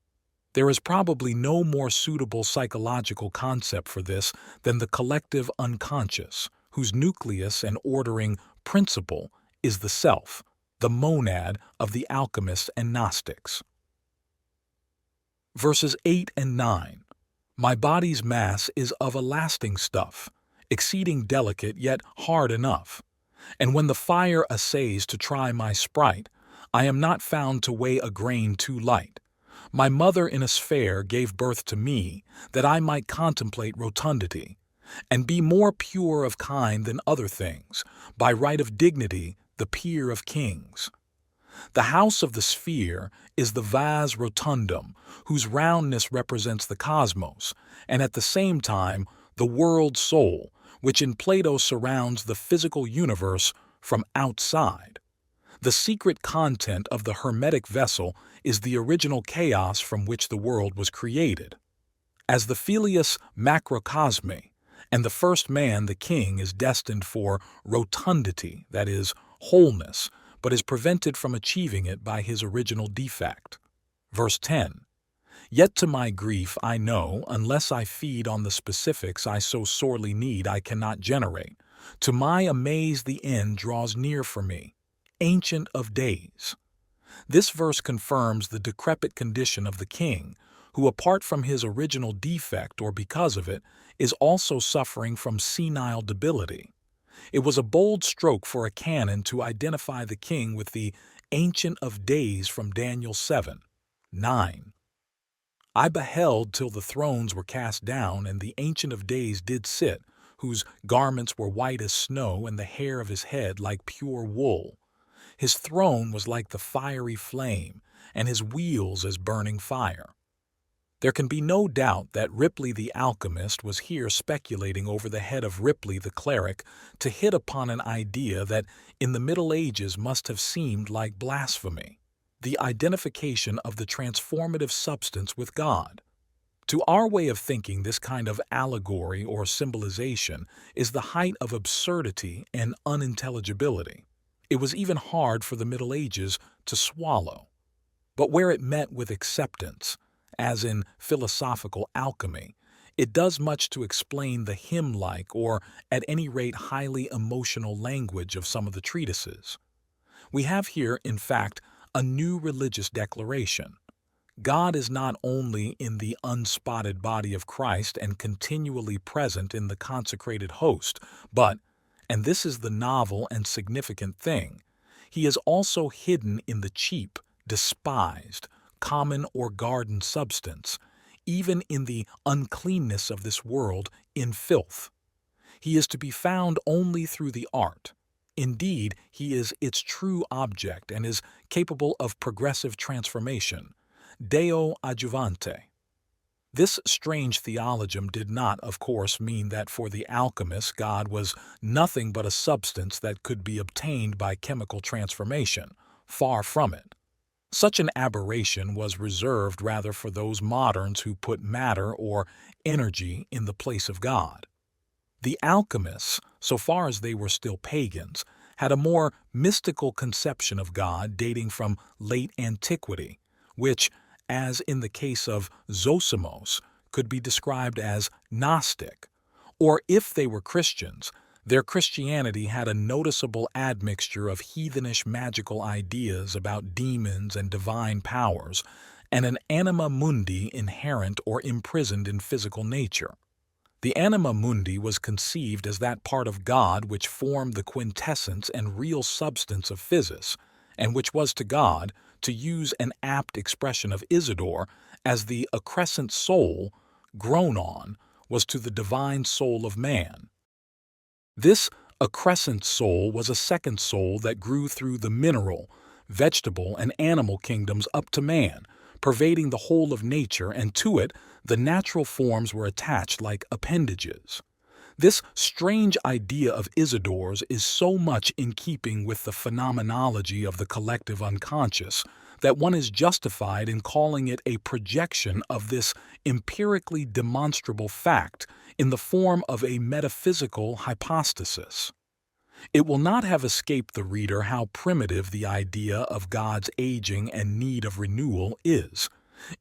There is probably no more suitable psychological concept for this than the collective unconscious, whose nucleus and ordering principle is the self, the monad of the alchemists and Gnostics. Verses 8 and 9. My body's mass is of a lasting stuff, exceeding delicate yet hard enough. And when the fire assays to try my sprite, I am not found to weigh a grain too light. My mother in a sphere gave birth to me, that I might contemplate rotundity, and be more pure of kind than other things, by right of dignity, the peer of kings. The house of the sphere is the vas rotundum, whose roundness represents the cosmos, and at the same time the world soul, which in Plato surrounds the physical universe from outside. The secret content of the hermetic vessel is the original chaos from which the world was created. As the filius macrocosmi, and the first man, the king, is destined for rotundity, that is, wholeness, but is prevented from achieving it by his original defect. Verse 10. Yet to my grief I know, unless I feed on the specifics I so sorely need, I cannot generate. To my amaze the end draws near for me, Ancient of Days. This verse confirms the decrepit condition of the king, who apart from his original defect or because of it, is also suffering from senile debility. It was a bold stroke for a canon to identify the king with the Ancient of Days from Daniel 7:9. I beheld till the thrones were cast down, and the Ancient of Days did sit, whose garments were white as snow, and the hair of his head like pure wool. His throne was like the fiery flame, and his wheels as burning fire. There can be no doubt that Ripley the alchemist was here speculating over the head of Ripley the cleric to hit upon an idea that in the Middle Ages must have seemed like blasphemy: the identification of the transformative substance with God. To our way of thinking, this kind of allegory or symbolization is the height of absurdity and unintelligibility. It was even hard for the Middle Ages to swallow. But where it met with acceptance, as in philosophical alchemy, it does much to explain the hymn-like or, at any rate, highly emotional language of some of the treatises. We have here, in fact, a new religious declaration. God is not only in the unspotted body of Christ and continually present in the consecrated host, but, and this is the novel and significant thing, he is also hidden in the cheap, despised, common or garden substance, even in the uncleanness of this world, in filth. He is to be found only through the art. Indeed, he is its true object and is capable of progressive transformation, Deo adjuvante. This strange theologium did not, of course, mean that for the alchemists God was nothing but a substance that could be obtained by chemical transformation. Far from it. Such an aberration was reserved rather for those moderns who put matter or energy in the place of God. The alchemists, so far as they were still pagans, had a more mystical conception of God dating from late antiquity, which, as in the case of Zosimos, could be described as Gnostic, or if they were Christians, their Christianity had a noticeable admixture of heathenish magical ideas about demons and divine powers, and an anima mundi inherent or imprisoned in physical nature. The anima mundi was conceived as that part of God which formed the quintessence and real substance of physis, and which was to God, to use an apt expression of Isidore, as the accrescent soul, grown on, was to the divine soul of man. This accrescent soul was a second soul that grew through the mineral, vegetable, and animal kingdoms up to man, pervading the whole of nature, and to it the natural forms were attached like appendages. This strange idea of Isidore's is so much in keeping with the phenomenology of the collective unconscious that one is justified in calling it a projection of this empirically demonstrable fact in the form of a metaphysical hypostasis. It will not have escaped the reader how primitive the idea of God's aging and need of renewal is.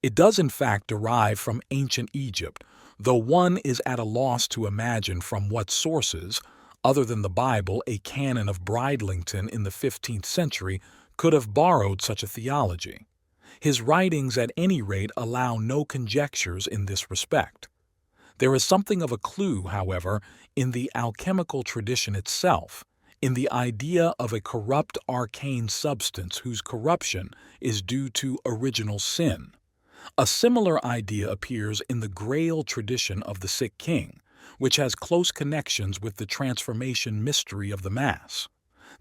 It does in fact derive from ancient Egypt, though one is at a loss to imagine from what sources, other than the Bible, a canon of Bridlington in the 15th century, could have borrowed such a theology. His writings at any rate allow no conjectures in this respect. There is something of a clue, however, in the alchemical tradition itself, in the idea of a corrupt arcane substance whose corruption is due to original sin. A similar idea appears in the Grail tradition of the sick king, which has close connections with the transformation mystery of the Mass.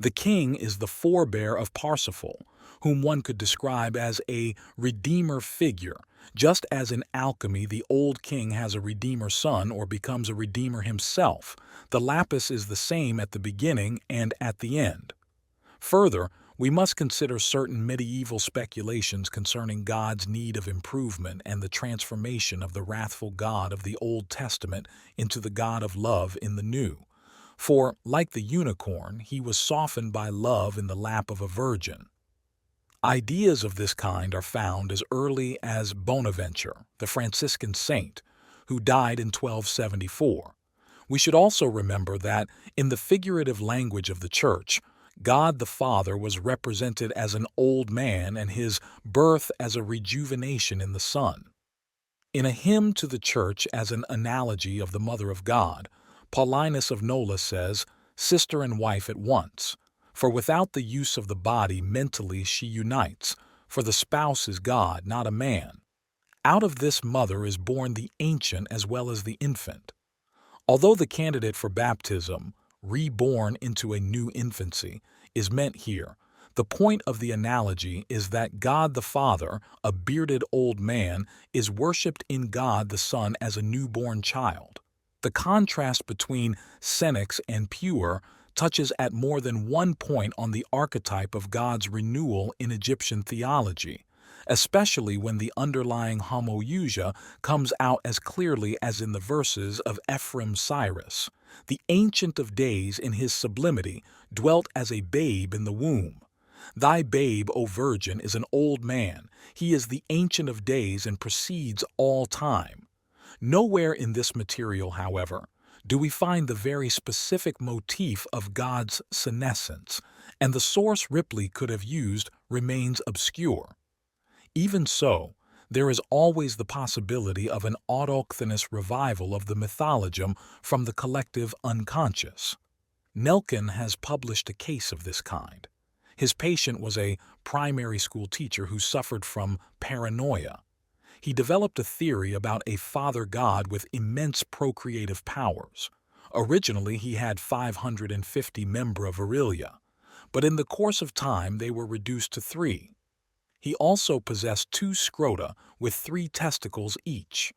The king is the forebear of Parsifal, whom one could describe as a redeemer figure. Just as in alchemy the old king has a redeemer son or becomes a redeemer himself, the lapis is the same at the beginning and at the end. Further, we must consider certain medieval speculations concerning God's need of improvement and the transformation of the wrathful God of the Old Testament into the God of love in the New. For, like the unicorn, he was softened by love in the lap of a virgin. Ideas of this kind are found as early as Bonaventure, the Franciscan saint, who died in 1274. We should also remember that, in the figurative language of the Church, God the Father was represented as an old man and his birth as a rejuvenation in the Son. In a hymn to the Church as an analogy of the Mother of God, Paulinus of Nola says, "Sister and wife at once, for without the use of the body mentally she unites, for the spouse is God, not a man. Out of this mother is born the ancient as well as the infant." Although the candidate for baptism, reborn into a new infancy, is meant here, the point of the analogy is that God the Father, a bearded old man, is worshipped in God the Son as a newborn child. The contrast between senex and pure touches at more than one point on the archetype of God's renewal in Egyptian theology, especially when the underlying homoousia comes out as clearly as in the verses of Ephraim Cyrus. The Ancient of Days in his sublimity dwelt as a babe in the womb. Thy babe, O Virgin, is an old man. He is the Ancient of Days and precedes all time. Nowhere in this material, however, do we find the very specific motif of God's senescence, and the source Ripley could have used remains obscure. Even so, there is always the possibility of an autochthonous revival of the mythologum from the collective unconscious. Nelkin has published a case of this kind. His patient was a primary school teacher who suffered from paranoia. He developed a theory about a father god with immense procreative powers. Originally, he had 550 membra virilia, but in the course of time they were reduced to 3. He also possessed 2 scrota with 3 testicles each.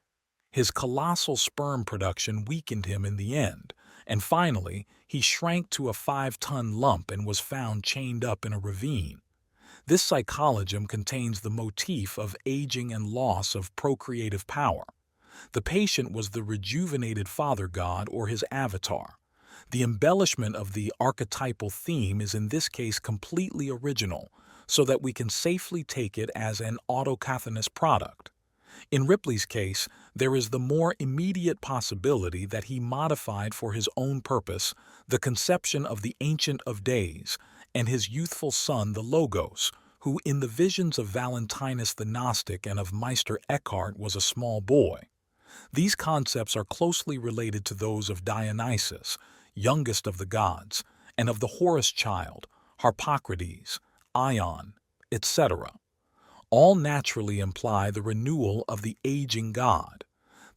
His colossal sperm production weakened him in the end, and finally he shrank to a 5-ton lump and was found chained up in a ravine. This psychologum contains the motif of aging and loss of procreative power. The patient was the rejuvenated father god or his avatar. The embellishment of the archetypal theme is in this case completely original, so that we can safely take it as an autochthonous product. In Ripley's case, there is the more immediate possibility that he modified for his own purpose the conception of the Ancient of Days and his youthful son the Logos, who in the visions of Valentinus the Gnostic and of Meister Eckhart was a small boy. These concepts are closely related to those of Dionysus, youngest of the gods, and of the Horus child, Harpocrates, Ion, etc. All naturally imply the renewal of the aging god.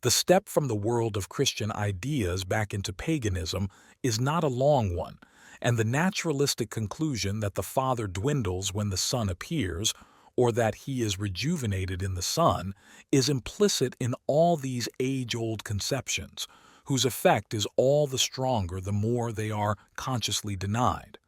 The step from the world of Christian ideas back into paganism is not a long one, and the naturalistic conclusion that the Father dwindles when the Son appears, or that he is rejuvenated in the Son, is implicit in all these age-old conceptions, whose effect is all the stronger the more they are consciously denied.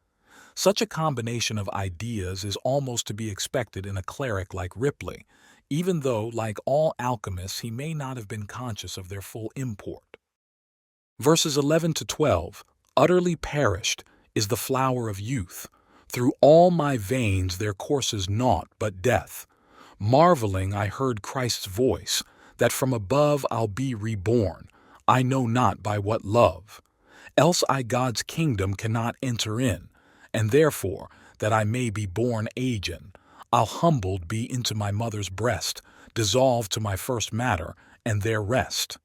Such a combination of ideas is almost to be expected in a cleric like Ripley, even though, like all alchemists, he may not have been conscious of their full import. Verses 11 to 12, "Utterly perished is the flower of youth. Through all my veins there courses naught but death. Marveling I heard Christ's voice, that from above I'll be reborn, I know not by what love. Else I God's kingdom cannot enter in, and therefore, that I may be born aged, I'll humbled be into my mother's breast, dissolved to my first matter, and there rest.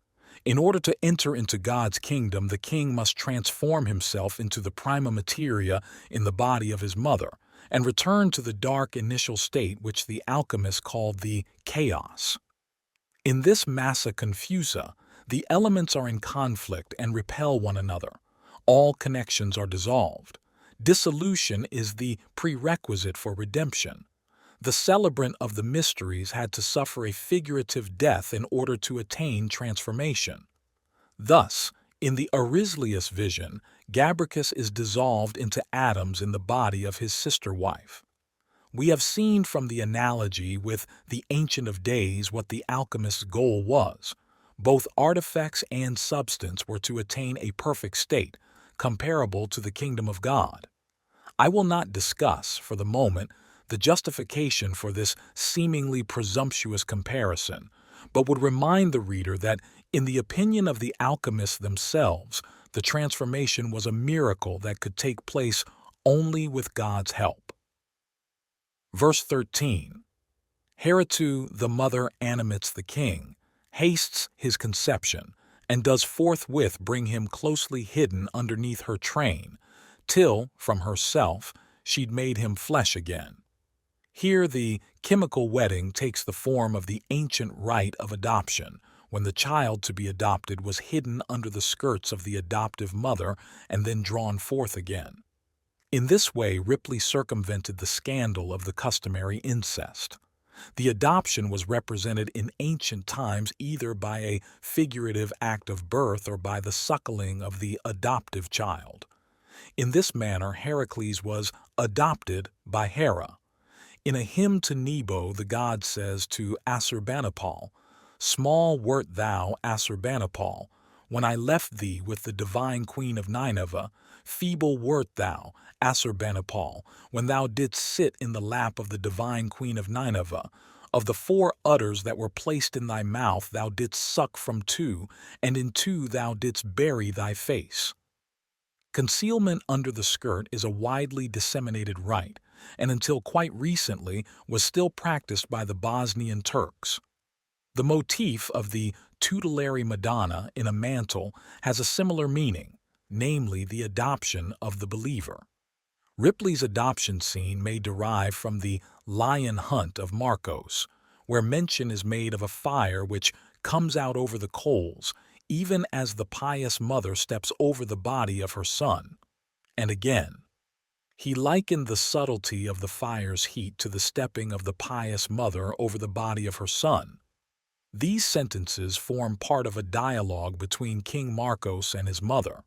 In order to enter into God's kingdom, the king must transform himself into the prima materia in the body of his mother, and return to the dark initial state which the alchemists called the chaos. In this massa confusa, the elements are in conflict and repel one another. All connections are dissolved. Dissolution is the prerequisite for redemption. The celebrant of the mysteries had to suffer a figurative death in order to attain transformation. Thus, in the Arislius vision, Gabricus is dissolved into atoms in the body of his sister wife. We have seen from the analogy with the Ancient of Days what the alchemist's goal was. Both artifacts and substance were to attain a perfect state, comparable to the kingdom of God. I will not discuss, for the moment, the justification for this seemingly presumptuous comparison, but would remind the reader that, in the opinion of the alchemists themselves, the transformation was a miracle that could take place only with God's help. Verse 13. Hereto the mother animates the king, hastes his conception, and does forthwith bring him closely hidden underneath her train, till, from herself, she'd made him flesh again. Here the chemical wedding takes the form of the ancient rite of adoption, when the child to be adopted was hidden under the skirts of the adoptive mother and then drawn forth again. In this way, Ripley circumvented the scandal of the customary incest. The adoption was represented in ancient times either by a figurative act of birth or by the suckling of the adoptive child. In this manner, Heracles was adopted by Hera. In a hymn to Nebo, the god says to Assurbanipal, "Small wert thou, Assurbanipal, when I left thee with the divine queen of Nineveh. Feeble wert thou, Assurbanipal, when thou didst sit in the lap of the divine queen of Nineveh. Of the 4 udders that were placed in thy mouth thou didst suck from 2, and in 2 thou didst bury thy face." Concealment under the skirt is a widely disseminated rite, and until quite recently was still practiced by the Bosnian Turks. The motif of the tutelary Madonna in a mantle has a similar meaning, namely the adoption of the believer. Ripley's adoption scene may derive from the lion hunt of Marcos, where mention is made of a fire which comes out over the coals, even as the pious mother steps over the body of her son. And again, he likened the subtlety of the fire's heat to the stepping of the pious mother over the body of her son. These sentences form part of a dialogue between King Marcos and his mother.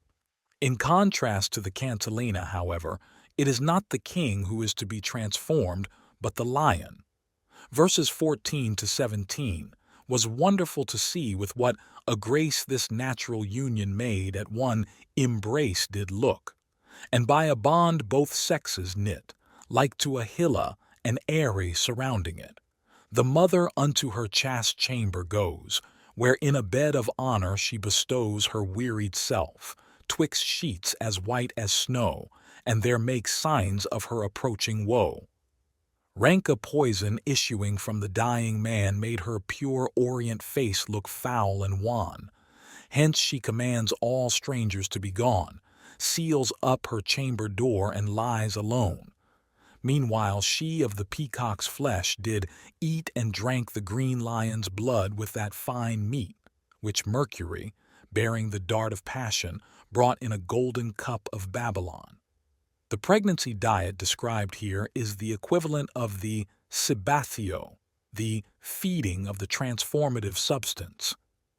In contrast to the cantilena, however, it is not the king who is to be transformed, but the lion. Verses 14 to 17 was wonderful to see with what a grace this natural union made at one embrace did look, and by a bond both sexes knit, like to a hylla and airy surrounding it. The mother unto her chaste chamber goes, where in a bed of honor she bestows her wearied self, twixt sheets as white as snow, and there makes signs of her approaching woe. Rank a poison issuing from the dying man made her pure orient face look foul and wan. Hence she commands all strangers to be gone, seals up her chamber door and lies alone. Meanwhile she of the peacock's flesh did eat and drank the green lion's blood with that fine meat, which Mercury, bearing the dart of passion, brought in a golden cup of Babylon. The pregnancy diet described here is the equivalent of the Sybathio, the feeding of the transformative substance.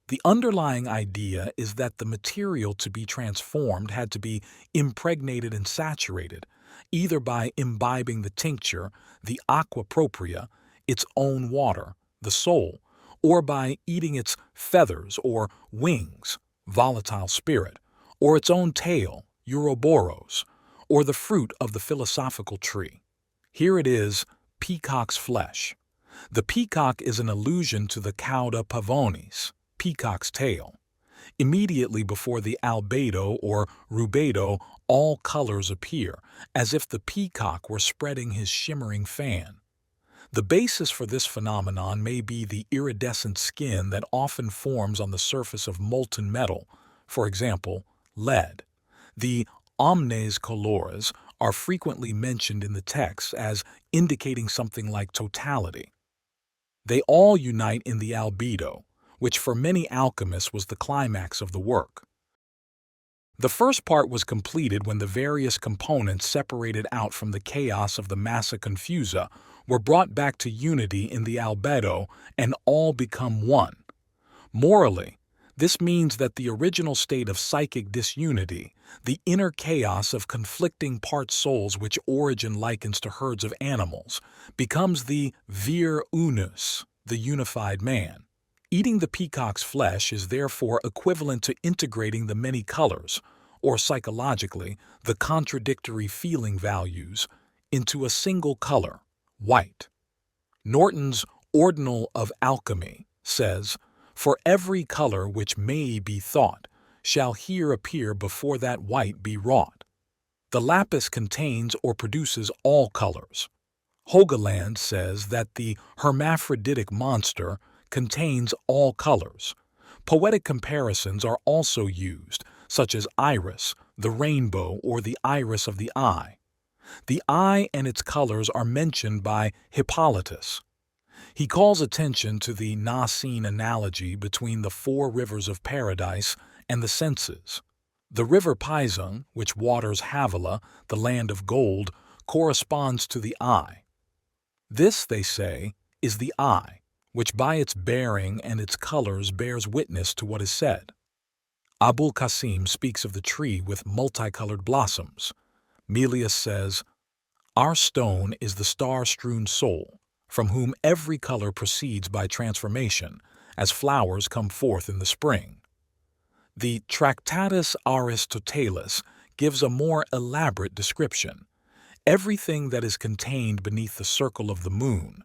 The underlying idea is that the material to be transformed had to be impregnated and saturated, either by imbibing the tincture, the aqua propria, its own water, the soul, or by eating its feathers or wings, volatile spirit, or its own tail, Ouroboros, or the fruit of the philosophical tree. Here it is, peacock's flesh. The peacock is an allusion to the cauda pavonis, peacock's tail. Immediately before the albedo or rubedo, all colors appear, as if the peacock were spreading his shimmering fan. The basis for this phenomenon may be the iridescent skin that often forms on the surface of molten metal, for example, lead. The omnes colores are frequently mentioned in the text as indicating something like totality. They all unite in the albedo, which for many alchemists was the climax of the work. The first part was completed when the various components separated out from the chaos of the massa confusa were brought back to unity in the albedo and all become one. Morally, this means that the original state of psychic disunity, the inner chaos of conflicting part souls which Origin likens to herds of animals, becomes the vir unus, the unified man. Eating the peacock's flesh is therefore equivalent to integrating the many colors, or psychologically, the contradictory feeling values, into a single color, white. Norton's Ordinal of Alchemy says, "For every color which may be thought shall here appear before that white be wrought." The lapis contains or produces all colors. Hogeland says that the hermaphroditic monster contains all colors. Poetic comparisons are also used, such as iris, the rainbow, or the iris of the eye. The eye and its colors are mentioned by Hippolytus. He calls attention to the Nicene analogy between the four rivers of paradise and the senses. The river Pison, which waters Havilah, the land of gold, corresponds to the eye. This, they say, is the eye, which by its bearing and its colors bears witness to what is said. Abul Qasim speaks of the tree with multicolored blossoms. Melius says, "Our stone is the star-strewn soul, from whom every color proceeds by transformation, as flowers come forth in the spring." The Tractatus Aristotelis gives a more elaborate description. Everything that is contained beneath the circle of the moon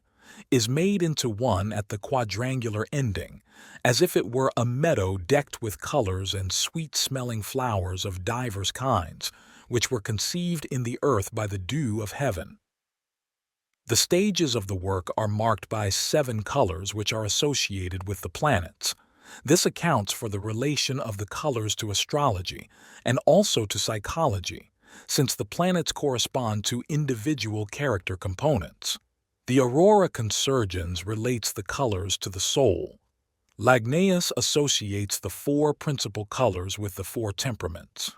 is made into one at the quadrangular ending, as if it were a meadow decked with colors and sweet-smelling flowers of divers kinds, which were conceived in the earth by the dew of heaven. The stages of the work are marked by 7 colors which are associated with the planets. This accounts for the relation of the colors to astrology and also to psychology, since the planets correspond to individual character components. The Aurora Consurgens relates the colors to the soul. Lagnaeus associates the 4 principal colors with the 4 temperaments.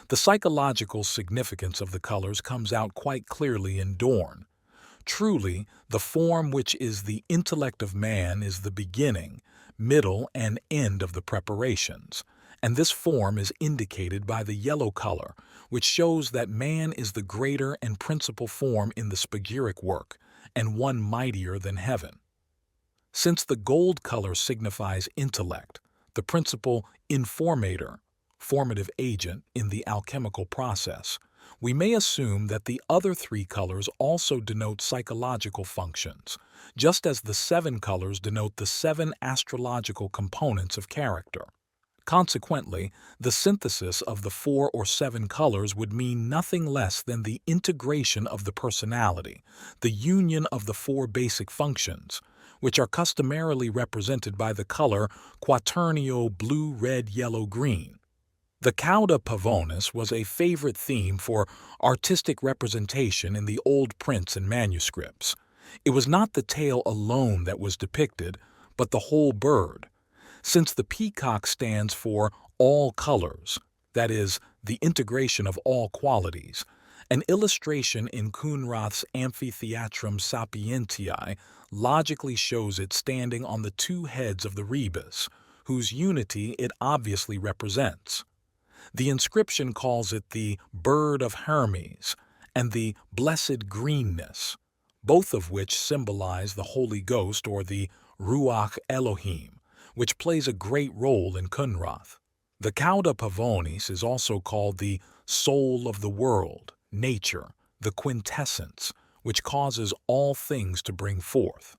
The psychological significance of the colors comes out quite clearly in Dorn. Truly, the form which is the intellect of man is the beginning, middle, and end of the preparations, and this form is indicated by the yellow color, which shows that man is the greater and principal form in the spagyric work, and one mightier than heaven. Since the gold color signifies intellect, the principal informator, formative agent in the alchemical process, we may assume that the other 3 colors also denote psychological functions, just as the 7 colors denote the 7 astrological components of character. Consequently, the synthesis of the 4 or 7 colors would mean nothing less than the integration of the personality, the union of the 4 basic functions, which are customarily represented by the color quaternio blue, red, yellow, green. The cauda pavonis was a favorite theme for artistic representation in the old prints and manuscripts. It was not the tail alone that was depicted, but the whole bird. Since the peacock stands for all colors, that is, the integration of all qualities, an illustration in Coenrath's Amphitheatrum Sapientiae logically shows it standing on the 2 heads of the rebus, whose unity it obviously represents. The inscription calls it the Bird of Hermes and the Blessed Greenness, both of which symbolize the Holy Ghost or the Ruach Elohim, which plays a great role in Coenrath. The cauda pavonis is also called the soul of the world, nature, the quintessence, which causes all things to bring forth.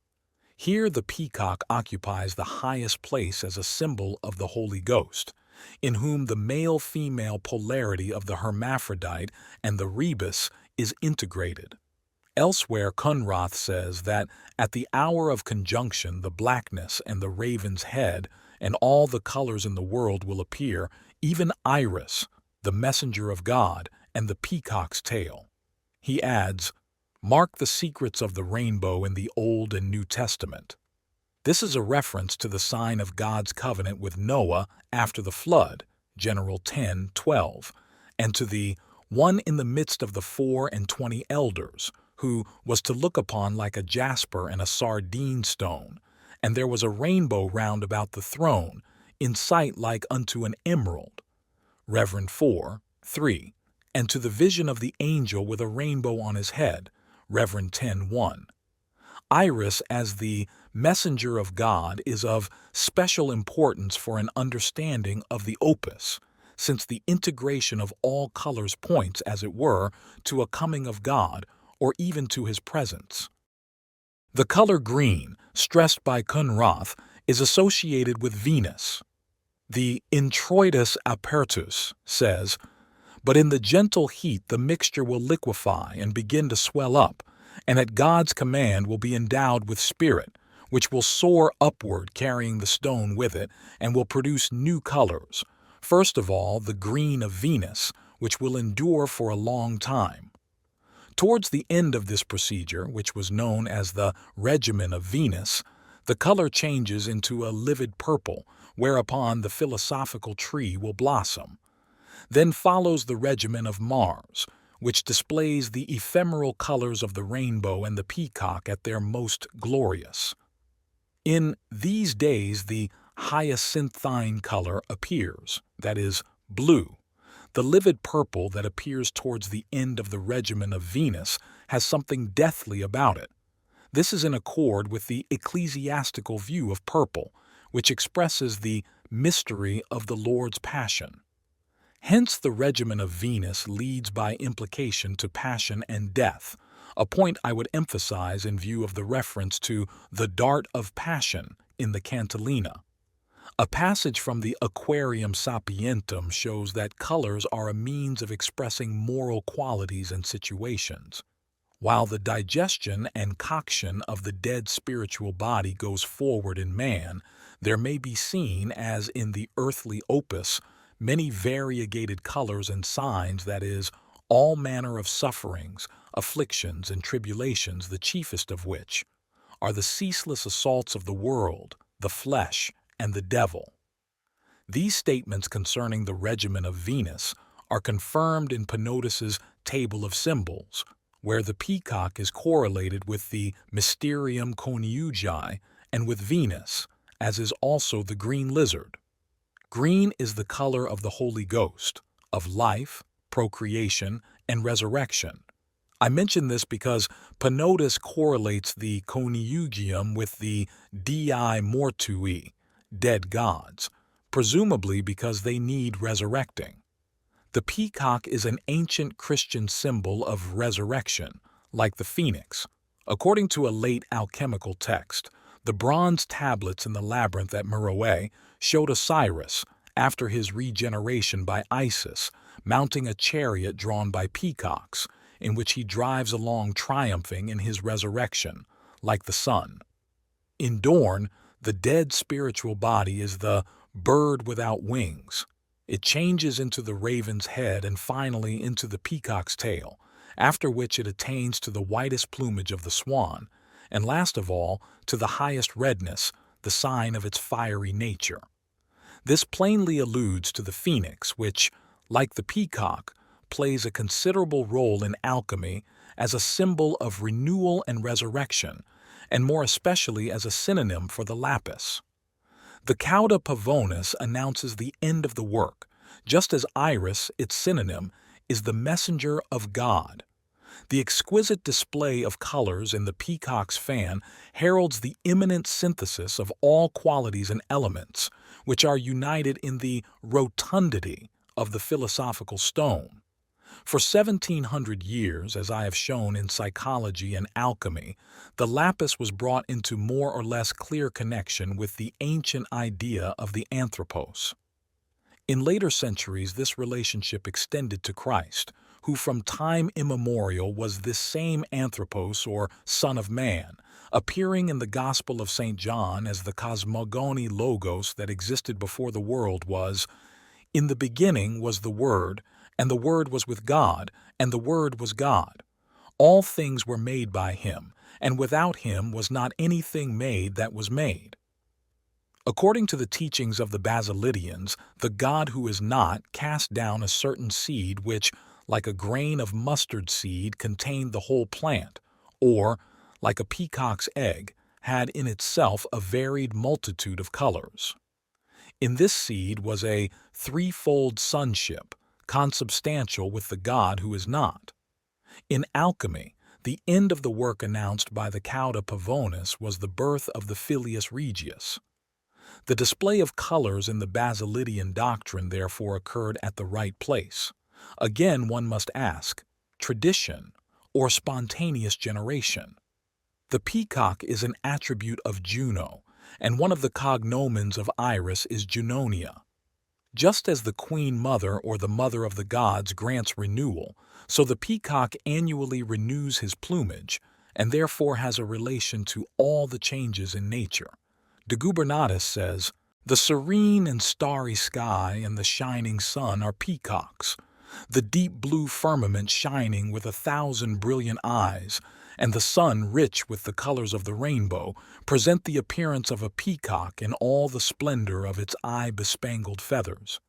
Here the peacock occupies the highest place as a symbol of the Holy Ghost, in whom the male-female polarity of the hermaphrodite and the rebus is integrated. Elsewhere, Coenrath says that at the hour of conjunction the blackness and the raven's head and all the colors in the world will appear, even Iris, the messenger of God, and the peacock's tail. He adds, "Mark the secrets of the rainbow in the Old and New Testament." This is a reference to the sign of God's covenant with Noah after the flood, General 10:12, and to the one in the midst of the 24 elders, who was to look upon like a jasper and a sardine stone, and there was a rainbow round about the throne, in sight like unto an emerald. Reverend 4:3, and to the vision of the angel with a rainbow on his head. Reverend 10:1. Iris as the messenger of God is of special importance for an understanding of the opus, since the integration of all colors points, as it were, to a coming of God or even to his presence. The color green, stressed by Kunrath, is associated with Venus. The Introitus Apertus says, "But in the gentle heat the mixture will liquefy and begin to swell up, and at God's command will be endowed with spirit, which will soar upward carrying the stone with it, and will produce new colors. First of all, the green of Venus, which will endure for a long time." Towards the end of this procedure, which was known as the regimen of Venus, the color changes into a livid purple, whereupon the philosophical tree will blossom. Then follows the regimen of Mars, which displays the ephemeral colors of the rainbow and the peacock at their most glorious. In these days the hyacinthine color appears, that is, blue. The livid purple that appears towards the end of the regimen of Venus has something deathly about it. This is in accord with the ecclesiastical view of purple, which expresses the mystery of the Lord's passion. Hence the regimen of Venus leads by implication to passion and death, a point I would emphasize in view of the reference to the dart of passion in the Cantillina. A passage from the Aquarium Sapientum shows that colors are a means of expressing moral qualities and situations. While the digestion and coction of the dead spiritual body goes forward in man, there may be seen, as in the earthly opus, many variegated colors and signs, that is, all manner of sufferings, afflictions, and tribulations, the chiefest of which are the ceaseless assaults of the world, the flesh, and the devil. These statements concerning the regimen of Venus are confirmed in Penodus's Table of Symbols, where the peacock is correlated with the Mysterium Coniunctionis and with Venus, as is also the green lizard. Green is the color of the Holy Ghost, of life, procreation, and resurrection. I mention this because Penodus correlates the coniugium with the dii mortui, dead gods, presumably because they need resurrecting. The peacock is an ancient Christian symbol of resurrection, like the phoenix. According to a late alchemical text, the bronze tablets in the labyrinth at Meroe showed Osiris, after his regeneration by Isis, mounting a chariot drawn by peacocks, in which he drives along triumphing in his resurrection, like the sun. In Dorn, the dead spiritual body is the bird without wings. It changes into the raven's head and finally into the peacock's tail, after which it attains to the whitest plumage of the swan, and last of all to the highest redness, the sign of its fiery nature. This plainly alludes to the phoenix, which, like the peacock, plays a considerable role in alchemy as a symbol of renewal and resurrection, and more especially as a synonym for the lapis. The cauda pavonis announces the end of the work, just as Iris, its synonym, is the messenger of God. The exquisite display of colors in the peacock's fan heralds the imminent synthesis of all qualities and elements, which are united in the rotundity of the philosophical stone. For 1700 years, as I have shown in psychology and alchemy, the lapis was brought into more or less clear connection with the ancient idea of the anthropos. In later centuries, this relationship extended to Christ, who from time immemorial was this same anthropos, or Son of Man, appearing in the Gospel of St. John as the cosmogony logos that existed before the world was, "In the beginning was the Word, and the Word was with God, and the Word was God. All things were made by him, and without him was not anything made that was made." According to the teachings of the Basilidians, the god who is not cast down a certain seed which, like a grain of mustard seed, contained the whole plant, or, like a peacock's egg, had in itself a varied multitude of colors. In this seed was a threefold sonship, consubstantial with the God who is not. In alchemy, the end of the work announced by the Cauda Pavonis was the birth of the Filius Regius. The display of colors in the Basilidian doctrine therefore occurred at the right place. Again, one must ask, tradition or spontaneous generation? The peacock is an attribute of Juno, and one of the cognomens of Iris is Junonia. Just as the Queen Mother or the Mother of the Gods grants renewal, so the peacock annually renews his plumage, and therefore has a relation to all the changes in nature. De Gubernatis says, "The serene and starry sky and the shining sun are peacocks, the deep blue firmament shining with 1,000 brilliant eyes, and the sun rich with the colors of the rainbow, present the appearance of a peacock in all the splendor of its eye-bespangled feathers.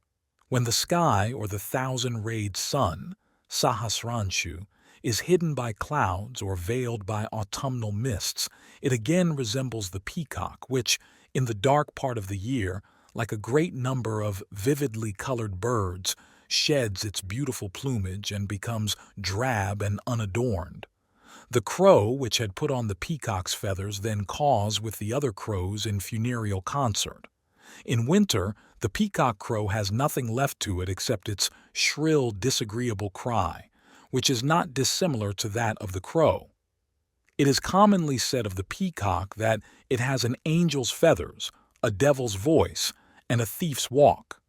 When the sky or the 1,000-rayed sun, Sahasranshu, is hidden by clouds or veiled by autumnal mists, it again resembles the peacock, which, in the dark part of the year, like a great number of vividly colored birds, sheds its beautiful plumage and becomes drab and unadorned. The crow, which had put on the peacock's feathers, then caws with the other crows in funereal concert. In winter, the peacock crow has nothing left to it except its shrill, disagreeable cry, which is not dissimilar to that of the crow. It is commonly said of the peacock that it has an angel's feathers, a devil's voice, and a thief's walk.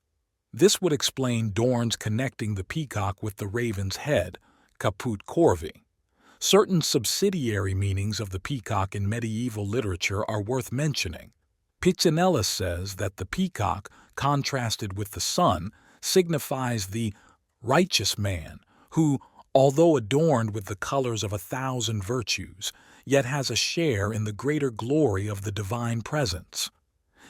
This would explain Dorn's connecting the peacock with the raven's head, caput corvi. Certain subsidiary meanings of the peacock in medieval literature are worth mentioning. Pisanella says that the peacock, contrasted with the sun, signifies the righteous man who, although adorned with the colors of 1,000 virtues, yet has a share in the greater glory of the divine presence.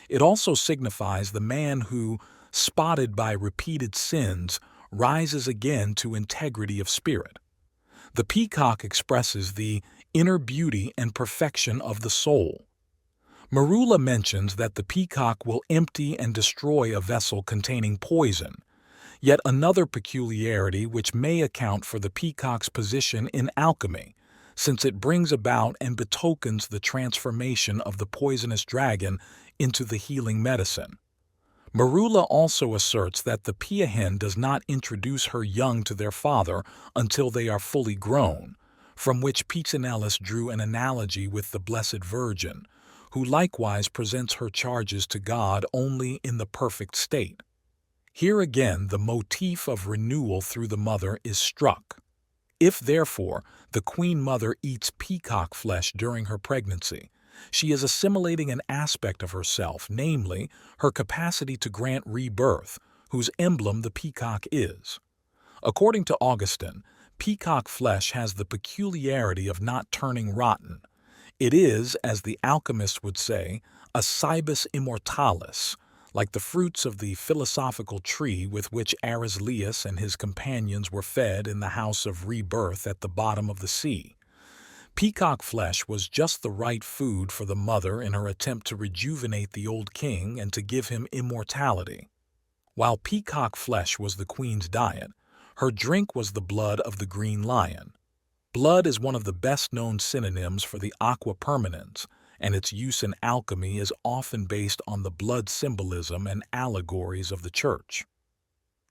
It also signifies the man who, spotted by repeated sins, rises again to integrity of spirit. The peacock expresses the inner beauty and perfection of the soul. Merula mentions that the peacock will empty and destroy a vessel containing poison, yet another peculiarity which may account for the peacock's position in alchemy, since it brings about and betokens the transformation of the poisonous dragon into the healing medicine. Merula also asserts that the pia hen does not introduce her young to their father until they are fully grown, from which Pisanellis drew an analogy with the Blessed Virgin, who likewise presents her charges to God only in the perfect state. Here again the motif of renewal through the mother is struck. If, therefore, the Queen Mother eats peacock flesh during her pregnancy, she is assimilating an aspect of herself, namely, her capacity to grant rebirth, whose emblem the peacock is. According to Augustine, peacock flesh has the peculiarity of not turning rotten. It is, as the alchemists would say, a cibus immortalis, like the fruits of the philosophical tree with which Arislius and his companions were fed in the house of rebirth at the bottom of the sea. Peacock flesh was just the right food for the mother in her attempt to rejuvenate the old king and to give him immortality. While peacock flesh was the queen's diet, her drink was the blood of the green lion. Blood is one of the best-known synonyms for the aqua permanens, and its use in alchemy is often based on the blood symbolism and allegories of the Church.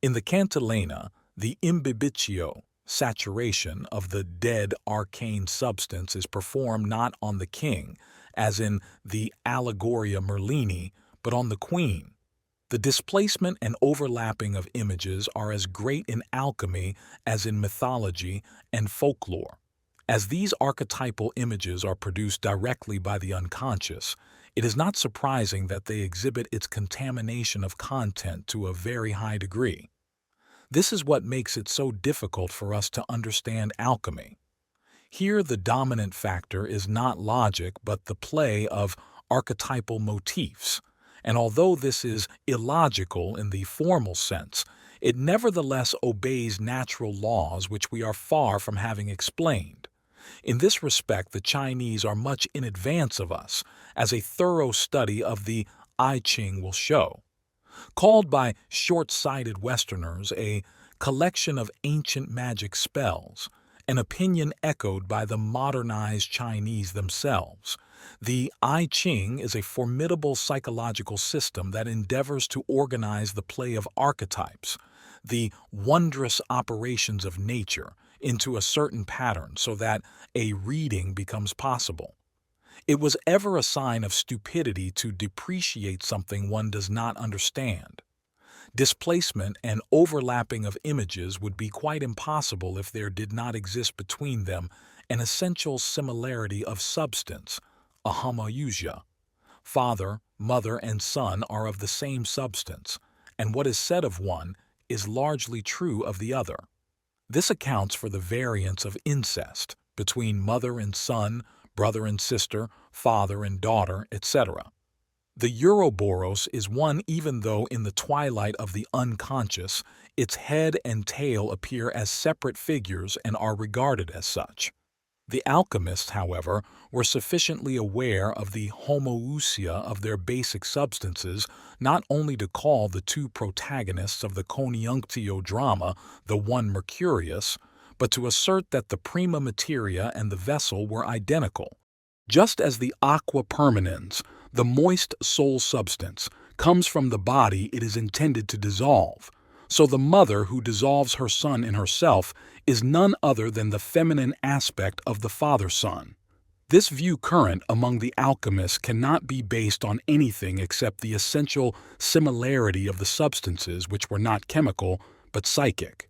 In the Cantilena, the imbibitio, saturation, of the dead arcane substance is performed not on the king, as in the Allegoria Merlini, but on the queen. The displacement and overlapping of images are as great in alchemy as in mythology and folklore. As these archetypal images are produced directly by the unconscious, it is not surprising that they exhibit its contamination of content to a very high degree. This is what makes it so difficult for us to understand alchemy. Here the dominant factor is not logic but the play of archetypal motifs, and although this is illogical in the formal sense, it nevertheless obeys natural laws which we are far from having explained. In this respect, the Chinese are much in advance of us, as a thorough study of the I Ching will show. Called by short-sighted Westerners a collection of ancient magic spells, an opinion echoed by the modernized Chinese themselves, the I Ching is a formidable psychological system that endeavors to organize the play of archetypes, the wondrous operations of nature, into a certain pattern so that a reading becomes possible. It was ever a sign of stupidity to depreciate something one does not understand. Displacement and overlapping of images would be quite impossible if there did not exist between them an essential similarity of substance, a homoousia. Father, mother, and son are of the same substance, and what is said of one is largely true of the other. This accounts for the variance of incest between mother and son, brother and sister, father and daughter, etc. The Ouroboros is one even though in the twilight of the unconscious, its head and tail appear as separate figures and are regarded as such. The alchemists, however, were sufficiently aware of the homoousia of their basic substances not only to call the two protagonists of the CONIUNCTIO drama the one Mercurius, but to assert that the prima materia and the vessel were identical. Just as the aqua permanens, the moist soul substance, comes from the body it is intended to dissolve, so the mother who dissolves her son in herself is none other than the feminine aspect of the father-son. This view current among the alchemists cannot be based on anything except the essential similarity of the substances which were not chemical but psychic,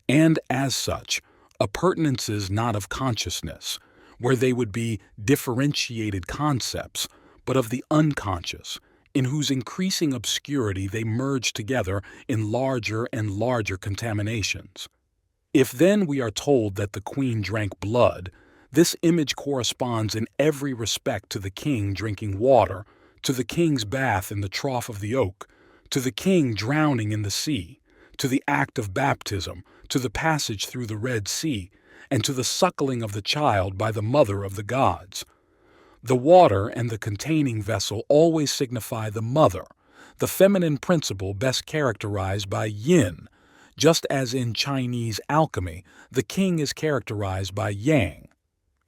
and as such, appurtenances not of consciousness, where they would be differentiated concepts, but of the unconscious, in whose increasing obscurity they merge together in larger and larger contaminations. If then we are told that the queen drank blood, this image corresponds in every respect to the king drinking water, to the king's bath in the trough of the oak, to the king drowning in the sea, to the act of baptism, to the passage through the Red Sea, and to the suckling of the child by the mother of the gods. The water and the containing vessel always signify the mother, the feminine principle best characterized by yin, just as in Chinese alchemy the king is characterized by yang.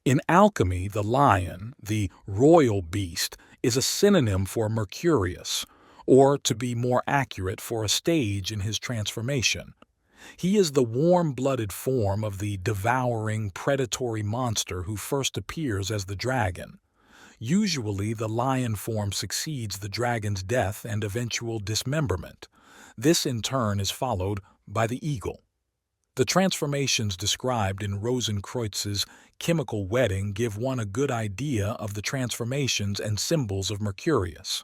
In alchemy, the lion, the royal beast, is a synonym for Mercurius, or, to be more accurate, for a stage in his transformation. He is the warm-blooded form of the devouring, predatory monster who first appears as the dragon. Usually, the lion form succeeds the dragon's death and eventual dismemberment. This, in turn, is followed by the eagle. The transformations described in Rosenkreuz's Chemical Wedding give one a good idea of the transformations and symbols of Mercurius.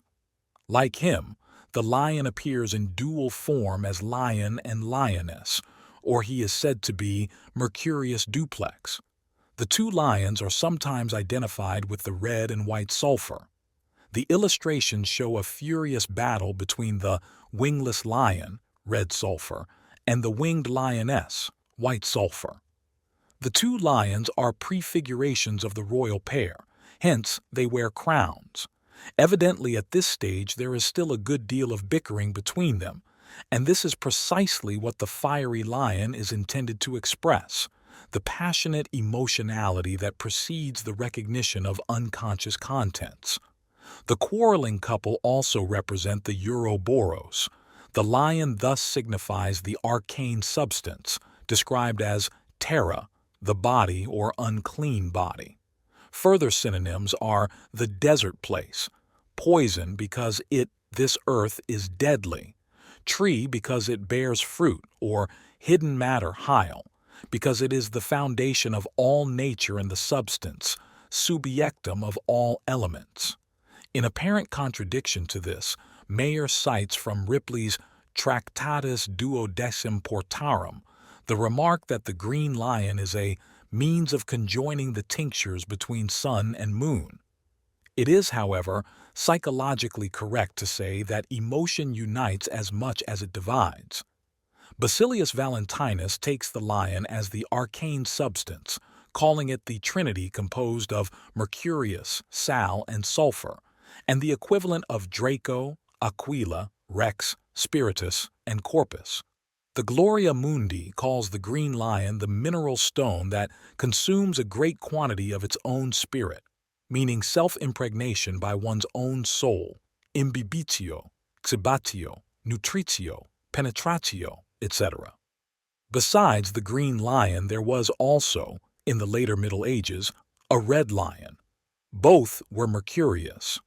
Like him, the lion appears in dual form as lion and lioness, or he is said to be Mercurius duplex. The two lions are sometimes identified with the red and white sulphur. The illustrations show a furious battle between the wingless lion, red sulphur, and the winged lioness, white sulphur. The two lions are prefigurations of the royal pair, hence they wear crowns. Evidently at this stage there is still a good deal of bickering between them, and this is precisely what the fiery lion is intended to express, the passionate emotionality that precedes the recognition of unconscious contents. The quarreling couple also represent the Ouroboros. The lion thus signifies the arcane substance, described as terra, the body or unclean body. Further synonyms are the desert place, poison because this earth is deadly, tree because it bears fruit, or hidden matter, hyle, because it is the foundation of all nature and the substance, subjectum of all elements. In apparent contradiction to this, Mayer cites from Ripley's Tractatus Duodecim Portarum the remark that the green lion is a means of conjoining the tinctures between sun and moon. It is, however, psychologically correct to say that emotion unites as much as it divides. Basilius Valentinus takes the lion as the arcane substance, calling it the trinity composed of Mercurius, Sal, and Sulphur, and the equivalent of Draco, Aquila, Rex, Spiritus, and Corpus. The Gloria Mundi calls the green lion the mineral stone that consumes a great quantity of its own spirit, meaning self-impregnation by one's own soul, imbibitio, exhibatio, nutritio, penetratio, etc. Besides the green lion, there was also, in the later Middle Ages, a red lion. Both were Mercurius.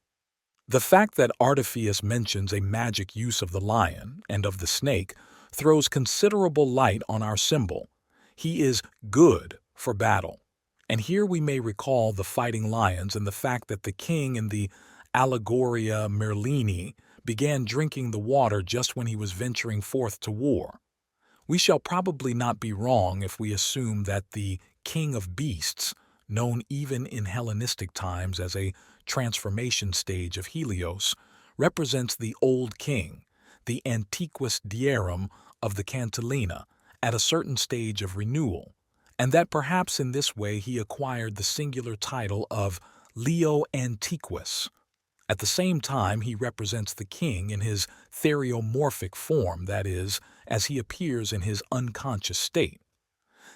The fact that Artephius mentions a magic use of the lion and of the snake throws considerable light on our symbol. He is good for battle. And here we may recall the fighting lions and the fact that the king in the Allegoria Merlini began drinking the water just when he was venturing forth to war. We shall probably not be wrong if we assume that the king of beasts, known even in Hellenistic times as a transformation stage of Helios, represents the old king, the antiquus dierum of the Cintilla, at a certain stage of renewal, and that perhaps in this way he acquired the singular title of Leo Antiquus. At the same time, he represents the king in his theriomorphic form, that is, as he appears in his unconscious state.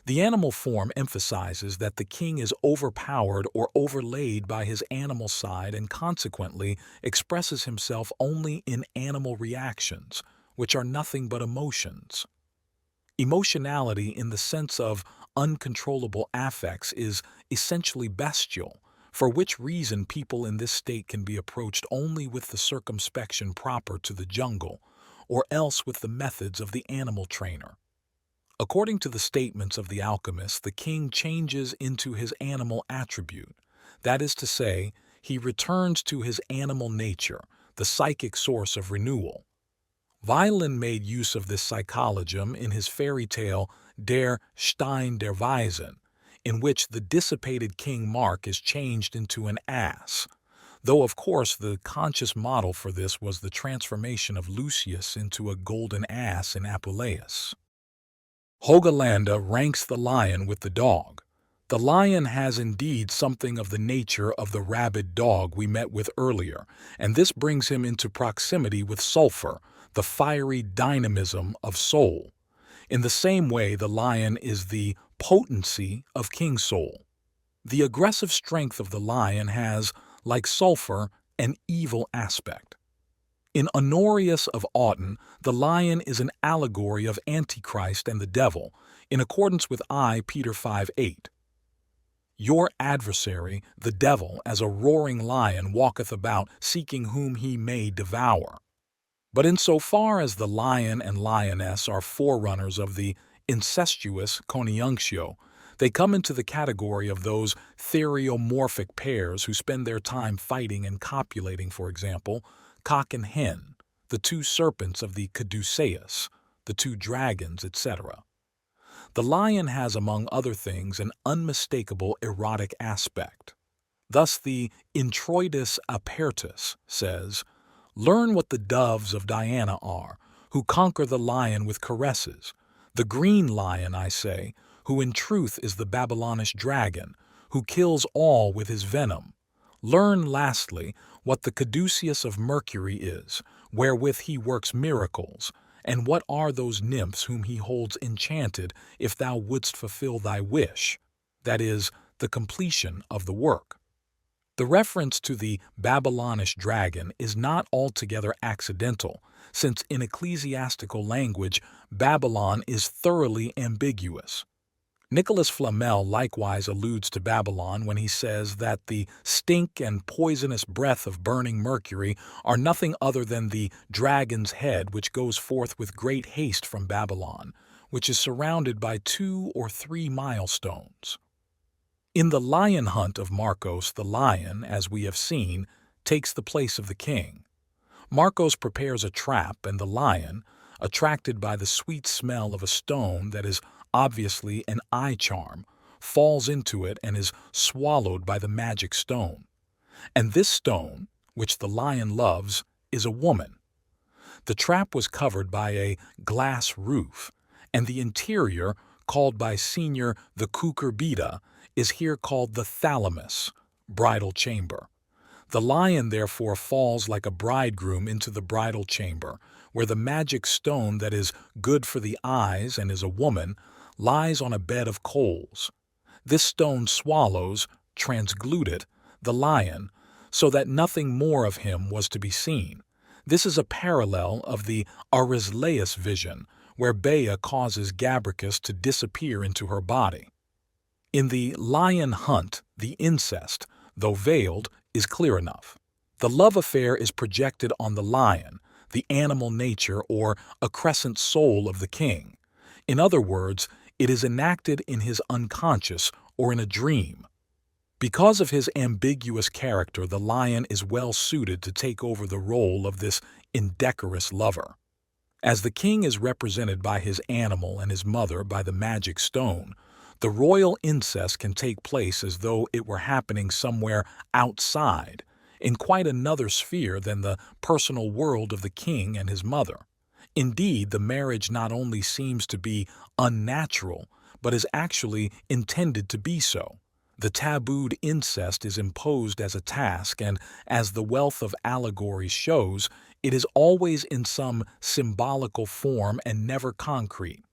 The animal form emphasizes that the king is overpowered or overlaid by his animal side and consequently expresses himself only in animal reactions, which are nothing but emotions. Emotionality in the sense of uncontrollable affects is essentially bestial, for which reason people in this state can be approached only with the circumspection proper to the jungle, or else with the methods of the animal trainer. According to the statements of the alchemists, the king changes into his animal attribute. That is to say, he returns to his animal nature, the psychic source of renewal. Wieland made use of this psychologum in his fairy tale Der Stein der Weisen, in which the dissipated King Mark is changed into an ass, though of course the conscious model for this was the transformation of Lucius into a golden ass in Apuleius. Hogelanda ranks the lion with the dog. The lion has indeed something of the nature of the rabid dog we met with earlier, and this brings him into proximity with sulphur, the fiery dynamism of soul. In the same way, the lion is the potency of King Soul. The aggressive strength of the lion has, like sulphur, an evil aspect. In Honorius of Autun, the lion is an allegory of Antichrist and the devil, in accordance with I Peter 5:8. Your adversary, the devil, as a roaring lion, walketh about, seeking whom he may devour. But insofar as the lion and lioness are forerunners of the incestuous CONIUNCTIO, they come into the category of those theriomorphic pairs who spend their time fighting and copulating, for example, cock and hen, the two serpents of the caduceus, the two dragons, etc. The lion has, among other things, an unmistakable erotic aspect. Thus the Introitus Apertus says, "Learn what the doves of Diana are, who conquer the lion with caresses. The green lion, I say, who in truth is the Babylonish dragon, who kills all with his venom. Learn, lastly, what the caduceus of Mercury is, wherewith he works miracles, and what are those nymphs whom he holds enchanted if thou wouldst fulfill thy wish, that is, the completion of the work." The reference to the Babylonish dragon is not altogether accidental, since in ecclesiastical language Babylon is thoroughly ambiguous. Nicholas Flamel likewise alludes to Babylon when he says that the stink and poisonous breath of burning mercury are nothing other than the dragon's head which goes forth with great haste from Babylon, which is surrounded by 2 or 3 milestones. In the lion hunt of Marcos, the lion, as we have seen, takes the place of the king. Marcos prepares a trap, and the lion, attracted by the sweet smell of a stone that is obviously an eye charm, falls into it and is swallowed by the magic stone. And this stone, which the lion loves, is a woman. The trap was covered by a glass roof, and the interior, called by Senior the cucurbita, is here called the thalamus, bridal chamber. The lion therefore falls like a bridegroom into the bridal chamber, where the magic stone that is good for the eyes and is a woman lies on a bed of coals. This stone swallows, transgluded, the lion, so that nothing more of him was to be seen. This is a parallel of the Arisleus vision, where Bea causes Gabricus to disappear into her body. In the lion hunt, the incest, though veiled, is clear enough. The love affair is projected on the lion, the animal nature or accrescent soul of the king. In other words, it is enacted in his unconscious or in a dream. Because of his ambiguous character, the lion is well suited to take over the role of this indecorous lover. As the king is represented by his animal and his mother by the magic stone, the royal incest can take place as though it were happening somewhere outside, in quite another sphere than the personal world of the king and his mother. Indeed, the marriage not only seems to be unnatural, but is actually intended to be so. The tabooed incest is imposed as a task, and as the wealth of allegories shows, it is always in some symbolical form and never concrete.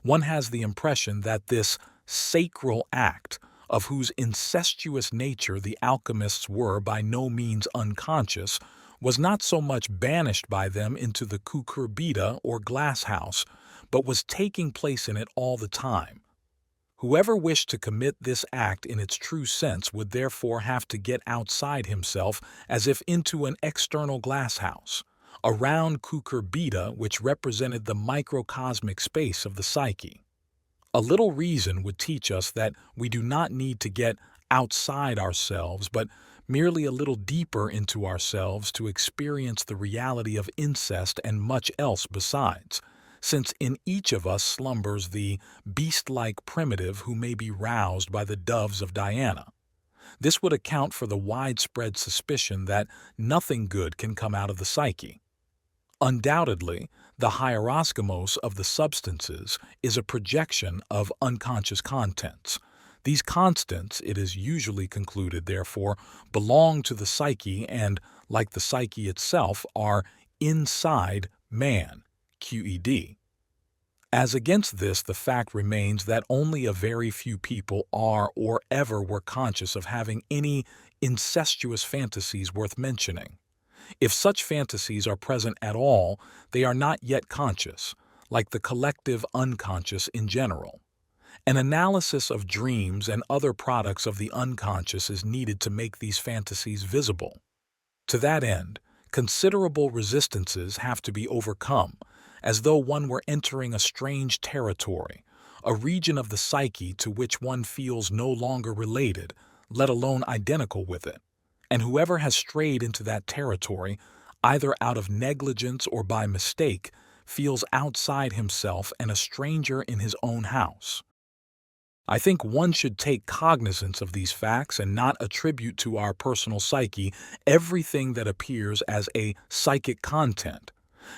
One has the impression that this sacral act, of whose incestuous nature the alchemists were by no means unconscious, was not so much banished by them into the cucurbita or glass house, but was taking place in it all the time. Whoever wished to commit this act in its true sense would therefore have to get outside himself as if into an external glass house, a round cucurbita which represented the microcosmic space of the psyche. A little reason would teach us that we do not need to get outside ourselves, but merely a little deeper into ourselves to experience the reality of incest and much else besides, since in each of us slumbers the beast-like primitive who may be roused by the doves of Diana. This would account for the widespread suspicion that nothing good can come out of the psyche. Undoubtedly, the hieroscomos of the substances is a projection of unconscious contents. These constants, it is usually concluded, therefore, belong to the psyche and, like the psyche itself, are inside man, QED. As against this, the fact remains that only a very few people are or ever were conscious of having any incestuous fantasies worth mentioning. If such fantasies are present at all, they are not yet conscious, like the collective unconscious in general. An analysis of dreams and other products of the unconscious is needed to make these fantasies visible. To that end, considerable resistances have to be overcome, as though one were entering a strange territory, a region of the psyche to which one feels no longer related, let alone identical with it. And whoever has strayed into that territory, either out of negligence or by mistake, feels outside himself and a stranger in his own house. I think one should take cognizance of these facts and not attribute to our personal psyche everything that appears as a psychic content.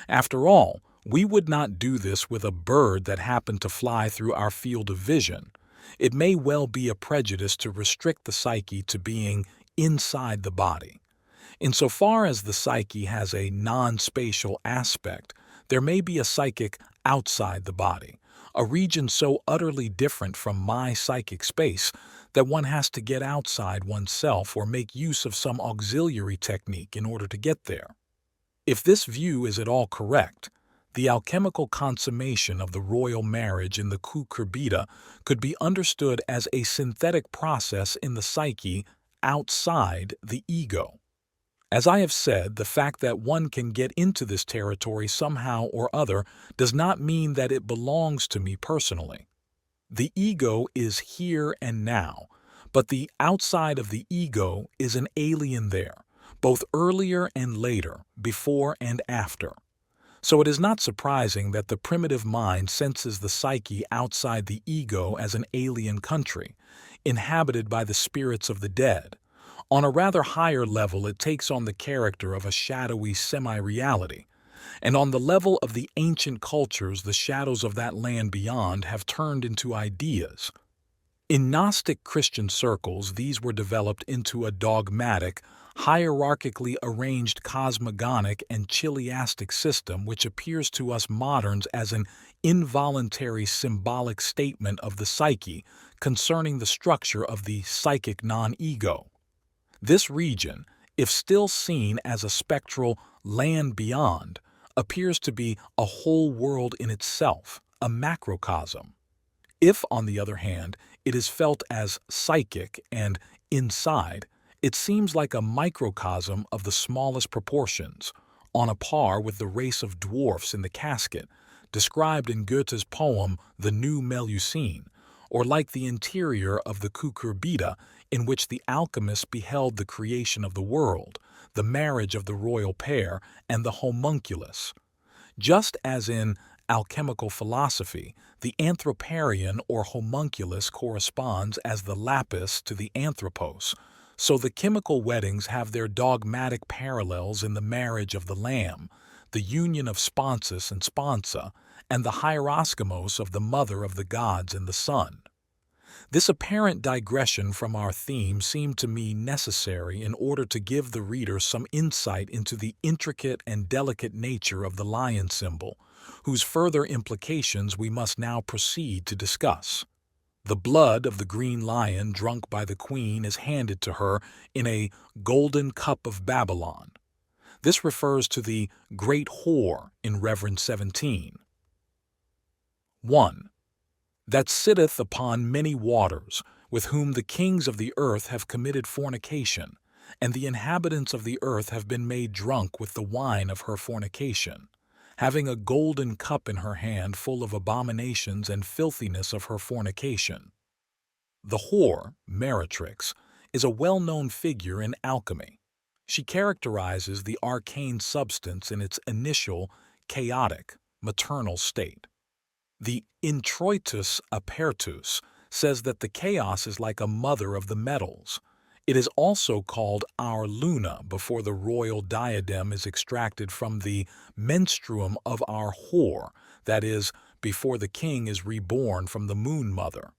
After all, we would not do this with a bird that happened to fly through our field of vision. It may well be a prejudice to restrict the psyche to being inside the body. Insofar as the psyche has a non-spatial aspect, there may be a psychic outside the body, a region so utterly different from my psychic space that one has to get outside oneself or make use of some auxiliary technique in order to get there. If this view is at all correct, the alchemical consummation of the royal marriage in the cucurbita could be understood as a synthetic process in the psyche outside the ego. As I have said, the fact that one can get into this territory somehow or other does not mean that it belongs to me personally. The ego is here and now, but the outside of the ego is an alien there, both earlier and later, before and after. So it is not surprising that the primitive mind senses the psyche outside the ego as an alien country, inhabited by the spirits of the dead, On a rather higher level, it takes on the character of a shadowy semi-reality, and on the level of the ancient cultures, the shadows of that land beyond have turned into ideas. In Gnostic Christian circles, these were developed into a dogmatic, hierarchically arranged cosmogonic and chiliastic system which appears to us moderns as an involuntary symbolic statement of the psyche concerning the structure of the psychic non-ego. This region, if still seen as a spectral land beyond, appears to be a whole world in itself, a macrocosm. If, on the other hand, it is felt as psychic and inside, it seems like a microcosm of the smallest proportions, on a par with the race of dwarfs in the casket, described in Goethe's poem The New Melusine, or like the interior of the cucurbita in which the alchemist beheld the creation of the world, the marriage of the royal pair, and the homunculus. Just as in alchemical philosophy, the anthroparion or homunculus corresponds as the lapis to the anthropos, so the chemical weddings have their dogmatic parallels in the marriage of the lamb, the union of sponsus and sponsa, and the hieroskimos of the mother of the gods and the sun. This apparent digression from our theme seemed to me necessary in order to give the reader some insight into the intricate and delicate nature of the lion symbol, whose further implications we must now proceed to discuss. The blood of the green lion drunk by the queen is handed to her in a golden cup of Babylon. This refers to the great whore in Reverend 17. 1. That sitteth upon many waters, with whom the kings of the earth have committed fornication, and the inhabitants of the earth have been made drunk with the wine of her fornication, having a golden cup in her hand full of abominations and filthiness of her fornication. The whore, Meretrix, is a well-known figure in alchemy. She characterizes the arcane substance in its initial, chaotic, maternal state. The Introitus Apertus says that the chaos is like a mother of the metals. It is also called our Luna before the royal diadem is extracted from the menstruum of our whore, that is, before the king is reborn from the moon mother.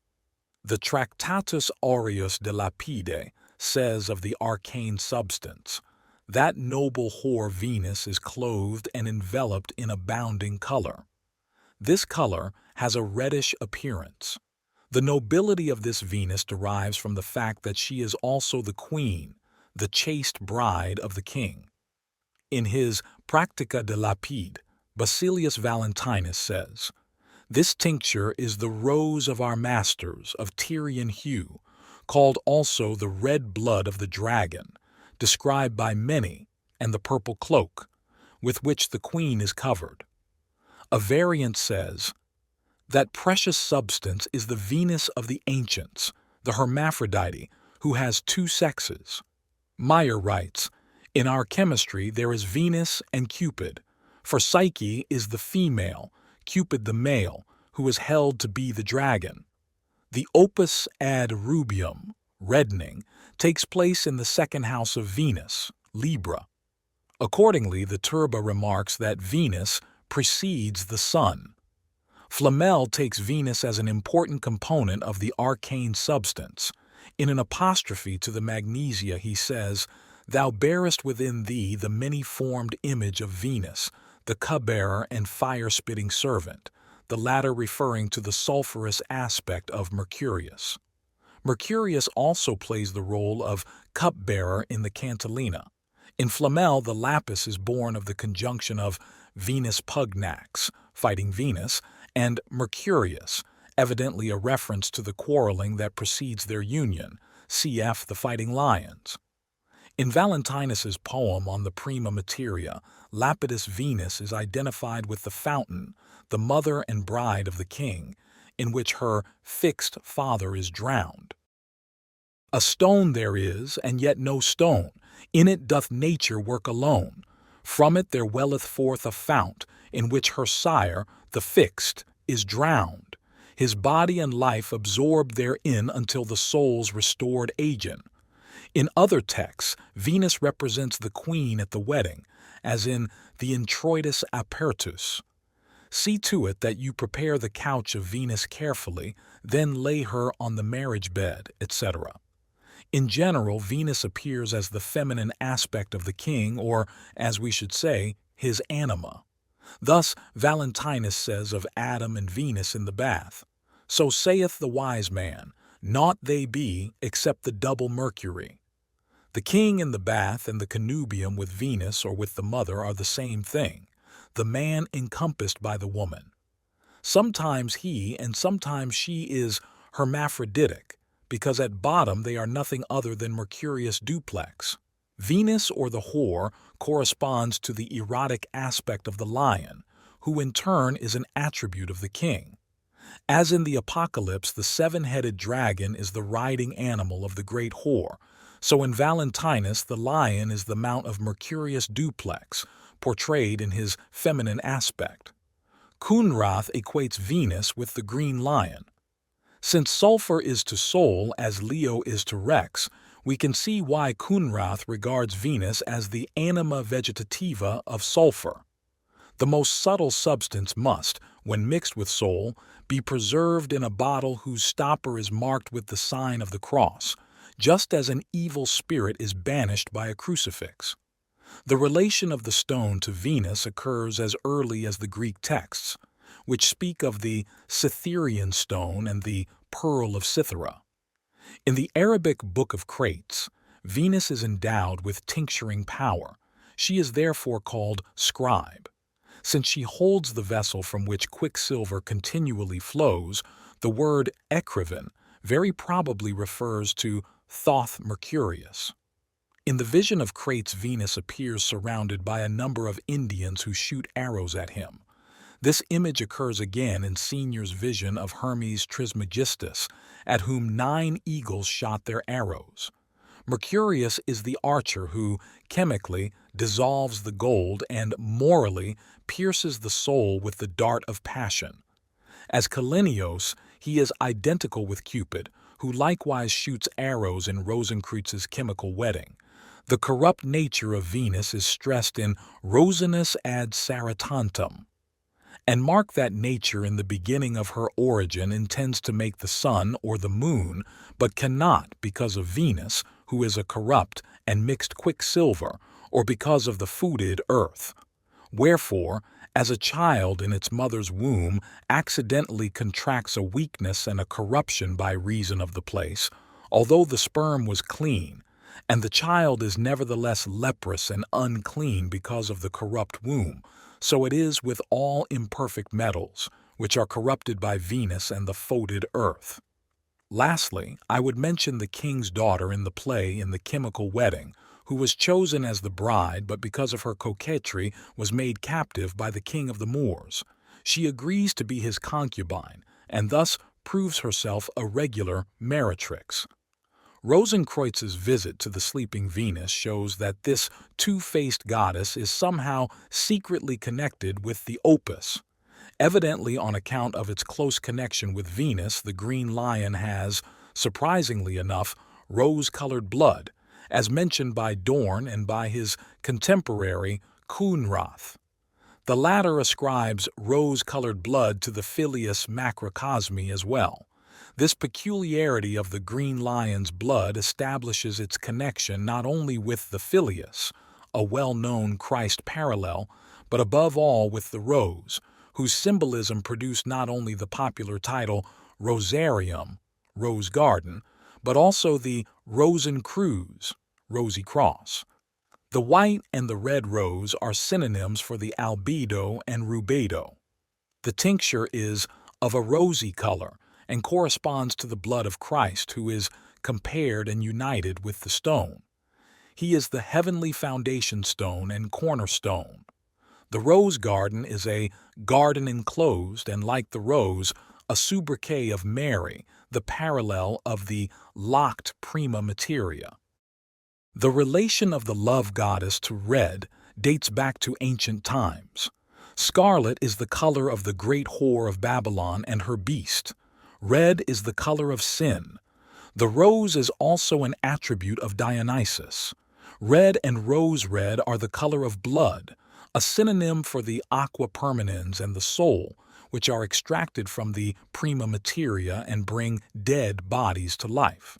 The Tractatus Aureus de Lapide says of the arcane substance, that noble whore Venus is clothed and enveloped in abounding color. This color has a reddish appearance. The nobility of this Venus derives from the fact that she is also the queen, the chaste bride of the king. In his Practica de Lapide, Basilius Valentinus says, this tincture is the rose of our masters of Tyrian hue, called also the red blood of the dragon, described by many, and the purple cloak, with which the queen is covered. A variant says, that precious substance is the Venus of the ancients, the hermaphrodite, who has two sexes. Meyer writes, in our chemistry there is Venus and Cupid, for Psyche is the female, Cupid the male, who is held to be the dragon. The opus ad rubium, reddening, takes place in the second house of Venus, Libra. Accordingly, the Turba remarks that Venus precedes the sun. Flamel takes Venus as an important component of the arcane substance. In an apostrophe to the Magnesia he says, thou bearest within thee the many-formed image of Venus, the cupbearer and fire-spitting servant, the latter referring to the sulphurous aspect of Mercurius. Mercurius also plays the role of cupbearer in the Cantillina. In Flamel, the lapis is born of the conjunction of Venus pugnax, fighting Venus, and Mercurius, evidently a reference to the quarreling that precedes their union, cf. the Fighting Lions. In Valentinus's poem on the Prima Materia, Lapidus Venus is identified with the fountain, the mother and bride of the king, in which her fixed father is drowned. A stone there is, and yet no stone. In it doth nature work alone. From it there welleth forth a fount, in which her sire, the fixed, is drowned. His body and life absorbed therein until the soul's restored agent. In other texts, Venus represents the queen at the wedding, as in the Introitus Apertus. See to it that you prepare the couch of Venus carefully, then lay her on the marriage bed, etc. In general, Venus appears as the feminine aspect of the king, or, as we should say, his anima. Thus, Valentinus says of Adam and Venus in the bath, "So saith the wise man, naught they be except the double Mercury." The king in the bath and the connubium with Venus or with the mother are the same thing, the man encompassed by the woman. Sometimes he and sometimes she is hermaphroditic, because at bottom they are nothing other than Mercurius duplex. Venus or the whore corresponds to the erotic aspect of the lion, who in turn is an attribute of the king. As in the Apocalypse, the seven-headed dragon is the riding animal of the great whore, so in Valentinus the lion is the mount of Mercurius duplex, portrayed in his feminine aspect. Coenrath equates Venus with the green lion. Since sulphur is to soul as Leo is to Rex, we can see why Coenrath regards Venus as the anima vegetativa of sulphur. The most subtle substance must, when mixed with soul, be preserved in a bottle whose stopper is marked with the sign of the cross, just as an evil spirit is banished by a crucifix. The relation of the stone to Venus occurs as early as the Greek texts, which speak of the Cytherean stone and the pearl of Cythera. In the Arabic Book of Crates, Venus is endowed with tincturing power. She is therefore called scribe. Since she holds the vessel from which quicksilver continually flows, the word ecriven very probably refers to Thoth Mercurius. In the vision of Crates, Venus appears surrounded by a number of Indians who shoot arrows at him. This image occurs again in Senior's vision of Hermes Trismegistus, at whom 9 eagles shot their arrows. Mercurius is the archer who, chemically, dissolves the gold and, morally, pierces the soul with the dart of passion. As Kalenios, he is identical with Cupid, who likewise shoots arrows in Rosencreutz's chemical wedding. The corrupt nature of Venus is stressed in Rosinus ad Saratantum. And mark that nature in the beginning of her origin intends to make the sun or the moon, but cannot because of Venus, who is a corrupt and mixed quicksilver, or because of the fooded earth. Wherefore, as a child in its mother's womb accidentally contracts a weakness and a corruption by reason of the place, although the sperm was clean, and the child is nevertheless leprous and unclean because of the corrupt womb, so it is with all imperfect metals, which are corrupted by Venus and the foetid earth. Lastly, I would mention the king's daughter in the play In the Chemical Wedding, who was chosen as the bride but because of her coquetry was made captive by the king of the Moors. She agrees to be his concubine, and thus proves herself a regular meretrix. Rosenkreutz's visit to the sleeping Venus shows that this two-faced goddess is somehow secretly connected with the opus. Evidently, on account of its close connection with Venus, the green lion has, surprisingly enough, rose-colored blood, as mentioned by Dorn and by his contemporary Coenrath. The latter ascribes rose-colored blood to the Filius Macrocosmi as well. This peculiarity of the green lion's blood establishes its connection not only with the Filius, a well-known Christ parallel, but above all with the rose, whose symbolism produced not only the popular title Rosarium, Rose Garden, but also the Rosenkreuz, Rosy Cross. The white and the red rose are synonyms for the albedo and rubedo. The tincture is of a rosy color and corresponds to the blood of Christ, who is compared and united with the stone. He is the heavenly foundation stone and cornerstone. The rose garden is a garden enclosed and, like the rose, a sobriquet of Mary, the parallel of the locked prima materia. The relation of the love goddess to red dates back to ancient times. Scarlet is the color of the great whore of Babylon and her beast. Red is the color of sin. The rose is also an attribute of Dionysus. Red and rose red are the color of blood, a synonym for the aqua permanens and the soul, which are extracted from the prima materia and bring dead bodies to life.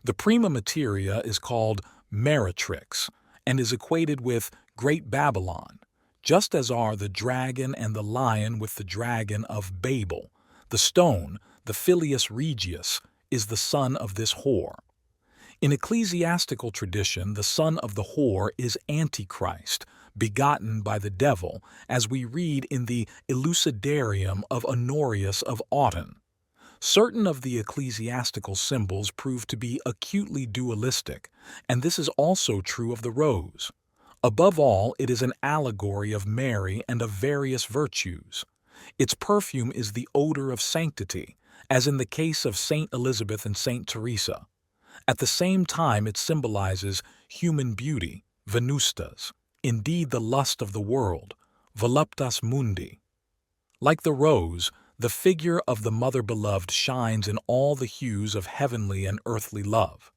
The prima materia is called meretrix and is equated with Great Babylon, just as are the dragon and the lion with the dragon of Babel. The stone, the Filius Regius, is the son of this whore. In ecclesiastical tradition, the son of the whore is Antichrist, begotten by the devil, as we read in the Elucidarium of Honorius of Autun. Certain of the ecclesiastical symbols prove to be acutely dualistic, and this is also true of the rose. Above all, it is an allegory of Mary and of various virtues. Its perfume is the odor of sanctity, as in the case of Saint Elizabeth and Saint Teresa. At the same time, it symbolizes human beauty, venustas, indeed the lust of the world, voluptas mundi. Like the rose, the figure of the Mother Beloved shines in all the hues of heavenly and earthly love.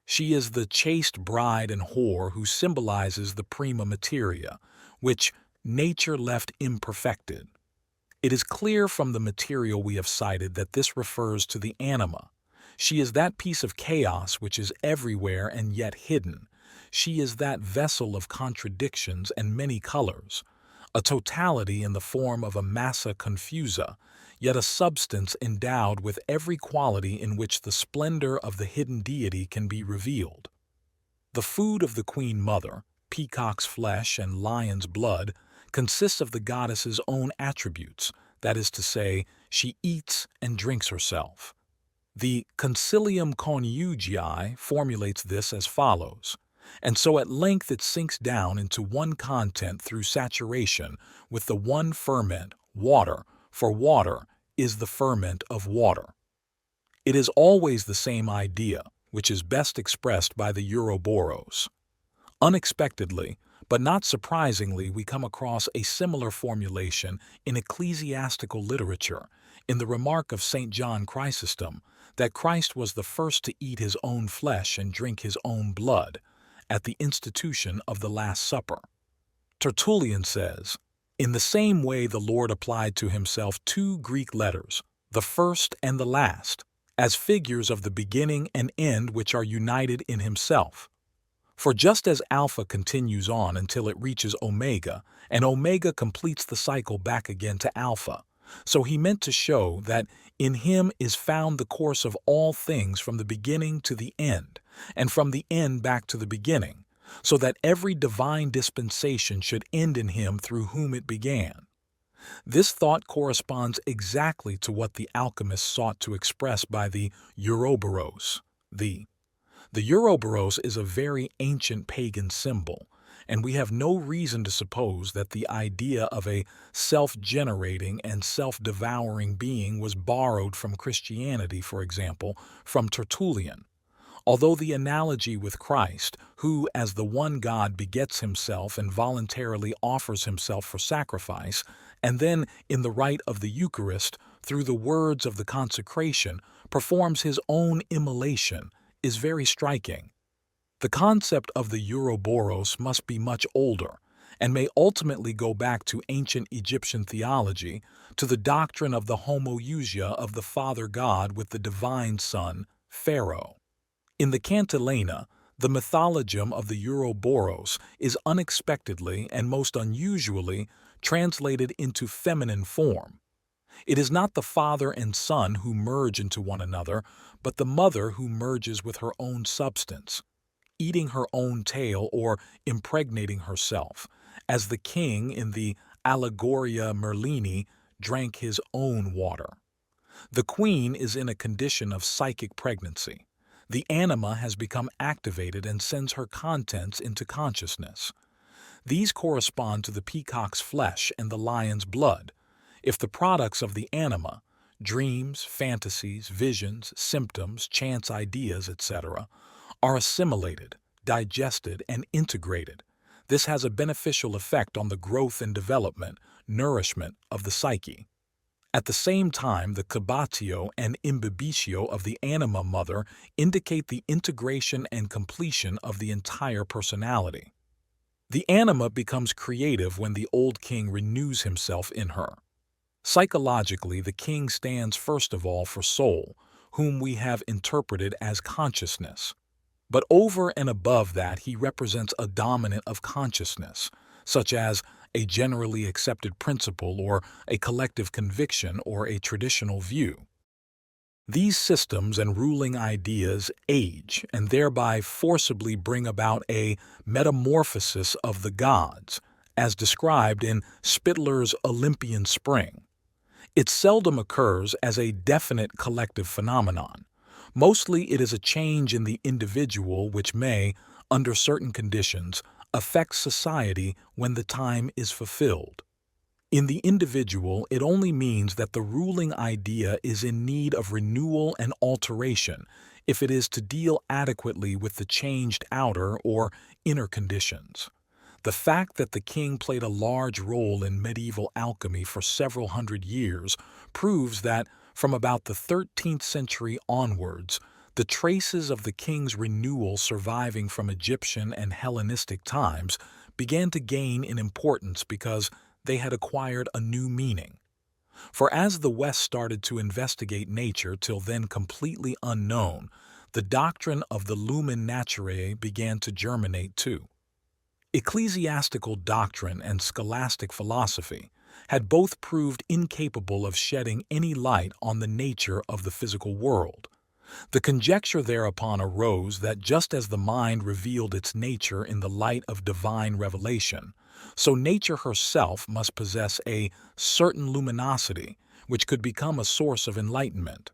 She is the chaste bride and whore who symbolizes the prima materia, which nature left imperfected. It is clear from the material we have cited that this refers to the anima. She is that piece of chaos which is everywhere and yet hidden. She is that vessel of contradictions and many colors, a totality in the form of a massa confusa, yet a substance endowed with every quality in which the splendor of the hidden deity can be revealed. The food of the Queen Mother, peacock's flesh and lion's blood, consists of the goddess's own attributes, that is to say, she eats and drinks herself. The Concilium Coniunctii formulates this as follows, and so at length it sinks down into one content through saturation with the one ferment, water, for water is the ferment of water. It is always the same idea, which is best expressed by the Ouroboros. Unexpectedly, but not surprisingly, we come across a similar formulation in ecclesiastical literature, in the remark of St. John Chrysostom, that Christ was the first to eat his own flesh and drink his own blood, at the institution of the Last Supper. Tertullian says, "In the same way the Lord applied to himself two Greek letters, the first and the last, as figures of the beginning and end which are united in himself. For just as Alpha continues on until it reaches Omega, and Omega completes the cycle back again to Alpha, so he meant to show that in him is found the course of all things from the beginning to the end, and from the end back to the beginning, so that every divine dispensation should end in him through whom it began." This thought corresponds exactly to what the alchemists sought to express by the Ouroboros. The Ouroboros is a very ancient pagan symbol, and we have no reason to suppose that the idea of a self-generating and self-devouring being was borrowed from Christianity, for example, from Tertullian. Although the analogy with Christ, who as the one God begets himself and voluntarily offers himself for sacrifice, and then in the rite of the Eucharist, through the words of the consecration, performs his own immolation, is very striking. The concept of the Ouroboros must be much older, and may ultimately go back to ancient Egyptian theology, to the doctrine of the homoousia of the Father God with the divine Son, Pharaoh. In the Cantillana, the mythologium of the Ouroboros is unexpectedly and most unusually translated into feminine form. It is not the father and son who merge into one another, but the mother who merges with her own substance, eating her own tail or impregnating herself, as the king in the Allegoria Merlini drank his own water. The queen is in a condition of psychic pregnancy. The anima has become activated and sends her contents into consciousness. These correspond to the peacock's flesh and the lion's blood. If the products of the anima, dreams, fantasies, visions, symptoms, chance ideas, etc., are assimilated, digested, and integrated, this has a beneficial effect on the growth and development, nourishment of the psyche. At the same time, the cabatio and imbibitio of the anima mother indicate the integration and completion of the entire personality. The anima becomes creative when the old king renews himself in her. Psychologically, the king stands first of all for soul, whom we have interpreted as consciousness. But over and above that, he represents a dominant of consciousness, such as a generally accepted principle or a collective conviction or a traditional view. These systems and ruling ideas age and thereby forcibly bring about a metamorphosis of the gods, as described in Spittler's Olympian Spring. It seldom occurs as a definite collective phenomenon. Mostly it is a change in the individual which may, under certain conditions, affect society when the time is fulfilled. In the individual, it only means that the ruling idea is in need of renewal and alteration if it is to deal adequately with the changed outer or inner conditions. The fact that the king played a large role in medieval alchemy for several hundred years proves that, from about the 13th century onwards, the traces of the king's renewal surviving from Egyptian and Hellenistic times began to gain in importance because they had acquired a new meaning. For as the West started to investigate nature till then completely unknown, the doctrine of the lumen naturae began to germinate too. Ecclesiastical doctrine and scholastic philosophy had both proved incapable of shedding any light on the nature of the physical world. The conjecture thereupon arose that just as the mind revealed its nature in the light of divine revelation, so nature herself must possess a certain luminosity which could become a source of enlightenment.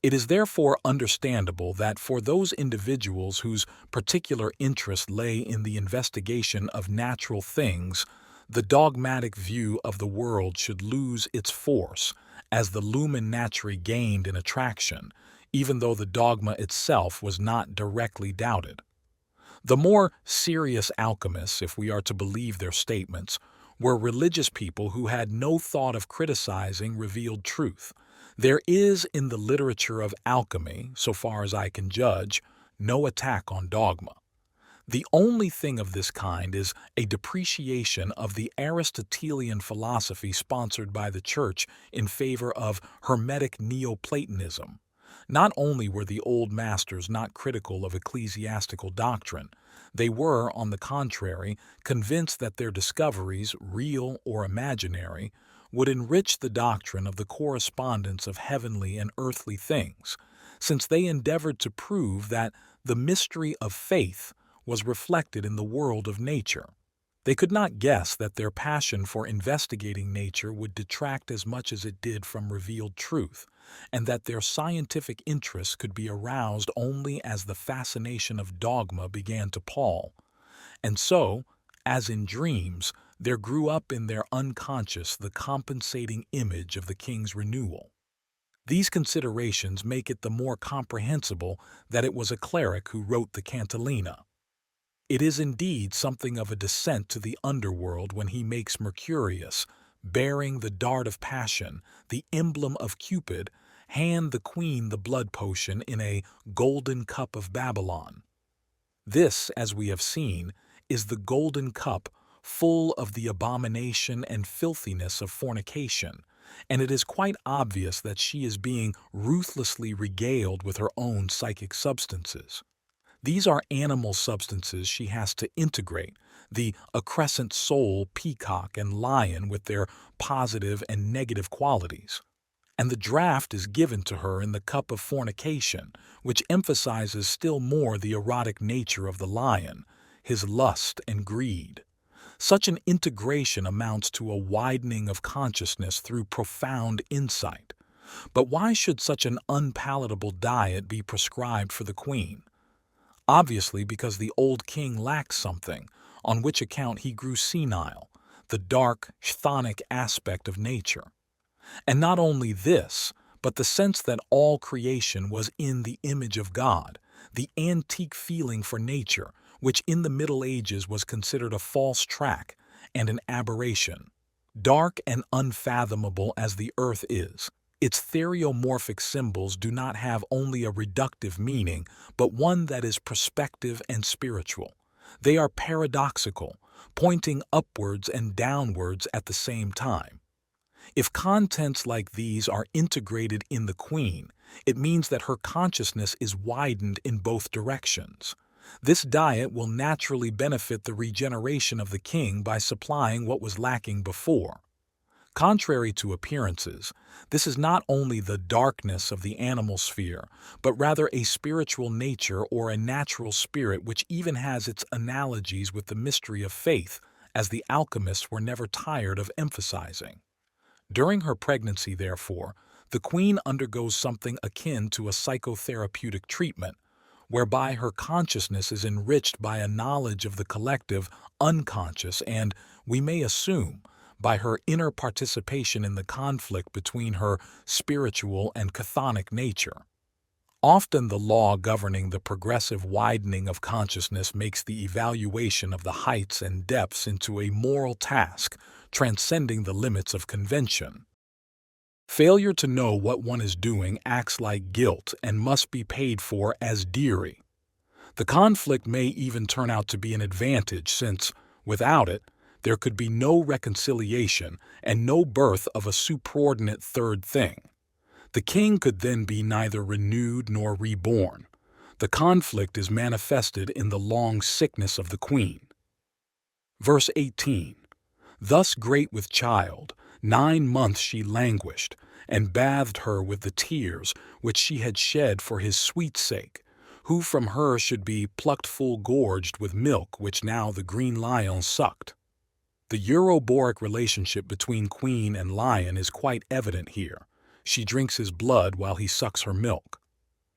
It is therefore understandable that for those individuals whose particular interest lay in the investigation of natural things, the dogmatic view of the world should lose its force as the lumen naturae gained in attraction, even though the dogma itself was not directly doubted. The more serious alchemists, if we are to believe their statements, were religious people who had no thought of criticizing revealed truth. There is in the literature of alchemy, so far as I can judge, no attack on dogma. The only thing of this kind is a depreciation of the Aristotelian philosophy sponsored by the Church in favor of Hermetic Neoplatonism. Not only were the old masters not critical of ecclesiastical doctrine, they were, on the contrary, convinced that their discoveries, real or imaginary, would enrich the doctrine of the correspondence of heavenly and earthly things, since they endeavored to prove that the mystery of faith was reflected in the world of nature. They could not guess that their passion for investigating nature would detract as much as it did from revealed truth, and that their scientific interest could be aroused only as the fascination of dogma began to pall. And so, as in dreams, there grew up in their unconscious the compensating image of the king's renewal. These considerations make it the more comprehensible that it was a cleric who wrote the Cantilena. It is indeed something of a descent to the underworld when he makes Mercurius, bearing the dart of passion, the emblem of Cupid, hand the queen the blood potion in a golden cup of Babylon. This, as we have seen, is the golden cup full of the abomination and filthiness of fornication, and it is quite obvious that she is being ruthlessly regaled with her own psychic substances. These are animal substances she has to integrate, the accrescent soul, peacock, and lion with their positive and negative qualities. And the draught is given to her in the cup of fornication, which emphasizes still more the erotic nature of the lion, his lust and greed. Such an integration amounts to a widening of consciousness through profound insight. But why should such an unpalatable diet be prescribed for the queen? Obviously because the old king lacked something, on which account he grew senile, the dark, chthonic aspect of nature. And not only this, but the sense that all creation was in the image of God, the antique feeling for nature, which in the Middle Ages was considered a false track and an aberration. Dark and unfathomable as the earth is, its theriomorphic symbols do not have only a reductive meaning, but one that is prospective and spiritual. They are paradoxical, pointing upwards and downwards at the same time. If contents like these are integrated in the queen, it means that her consciousness is widened in both directions. This diet will naturally benefit the regeneration of the king by supplying what was lacking before. Contrary to appearances, this is not only the darkness of the animal sphere, but rather a spiritual nature or a natural spirit which even has its analogies with the mystery of faith, as the alchemists were never tired of emphasizing. During her pregnancy, therefore, the queen undergoes something akin to a psychotherapeutic treatment, whereby her consciousness is enriched by a knowledge of the collective unconscious and, we may assume, by her inner participation in the conflict between her spiritual and chthonic nature. Often the law governing the progressive widening of consciousness makes the evaluation of the heights and depths into a moral task, transcending the limits of convention. Failure to know what one is doing acts like guilt and must be paid for as dearly. The conflict may even turn out to be an advantage since, without it, there could be no reconciliation and no birth of a supraordinate third thing. The king could then be neither renewed nor reborn. The conflict is manifested in the long sickness of the queen. Verse 18. Thus great with child, 9 months she languished, and bathed her with the tears which she had shed for his sweet sake, who from her should be plucked full gorged with milk which now the green lion sucked. The Euroboric relationship between queen and lion is quite evident here. She drinks his blood while he sucks her milk.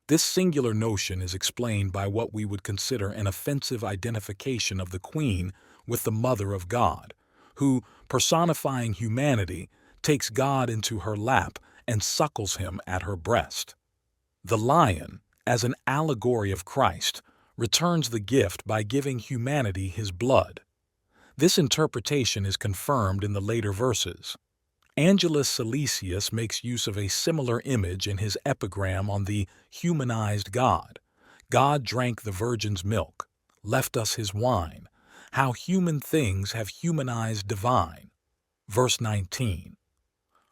This singular notion is explained by what we would consider an offensive identification of the queen with the Mother of God, who, personifying humanity, takes God into her lap and suckles him at her breast. The lion, as an allegory of Christ, returns the gift by giving humanity his blood. This interpretation is confirmed in the later verses. Angelus Silesius makes use of a similar image in his epigram on the humanized God. God drank the virgin's milk, left us his wine. How human things have humanized divine. Verse 19.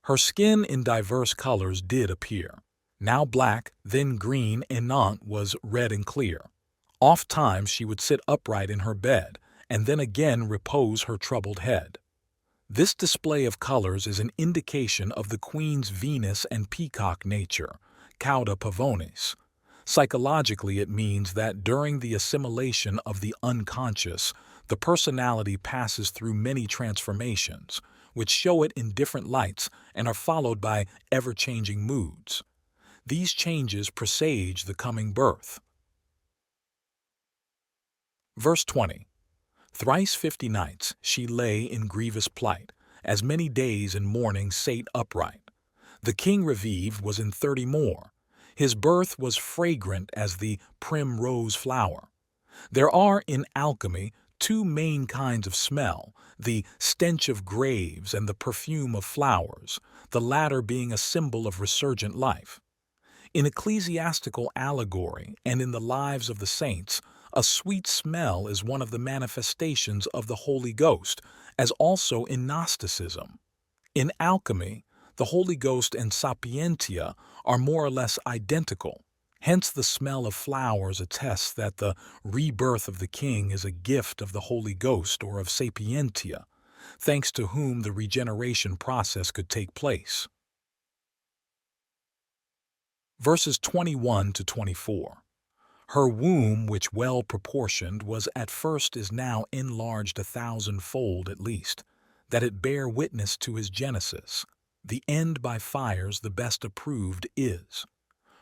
Her skin in diverse colors did appear. Now black, then green, anon was red and clear. Oft times she would sit upright in her bed, and then again repose her troubled head. This display of colors is an indication of the queen's Venus and peacock nature, cauda pavonis. Psychologically, it means that during the assimilation of the unconscious, the personality passes through many transformations, which show it in different lights and are followed by ever-changing moods. These changes presage the coming birth. Verse 20. Thrice 50 nights she lay in grievous plight, as many days and mornings sate upright. The king revived was in 30 more. His birth was fragrant as the primrose flower. There are in alchemy 2 main kinds of smell, the stench of graves and the perfume of flowers, the latter being a symbol of resurgent life. In ecclesiastical allegory and in the lives of the saints, a sweet smell is one of the manifestations of the Holy Ghost, as also in Gnosticism. In alchemy, the Holy Ghost and sapientia are more or less identical. Hence the smell of flowers attests that the rebirth of the king is a gift of the Holy Ghost or of sapientia, thanks to whom the regeneration process could take place. Verses 21 to 24. Her womb, which well proportioned, was at first is now enlarged 1,000-fold at least, that it bear witness to his genesis. The end by fires the best approved is.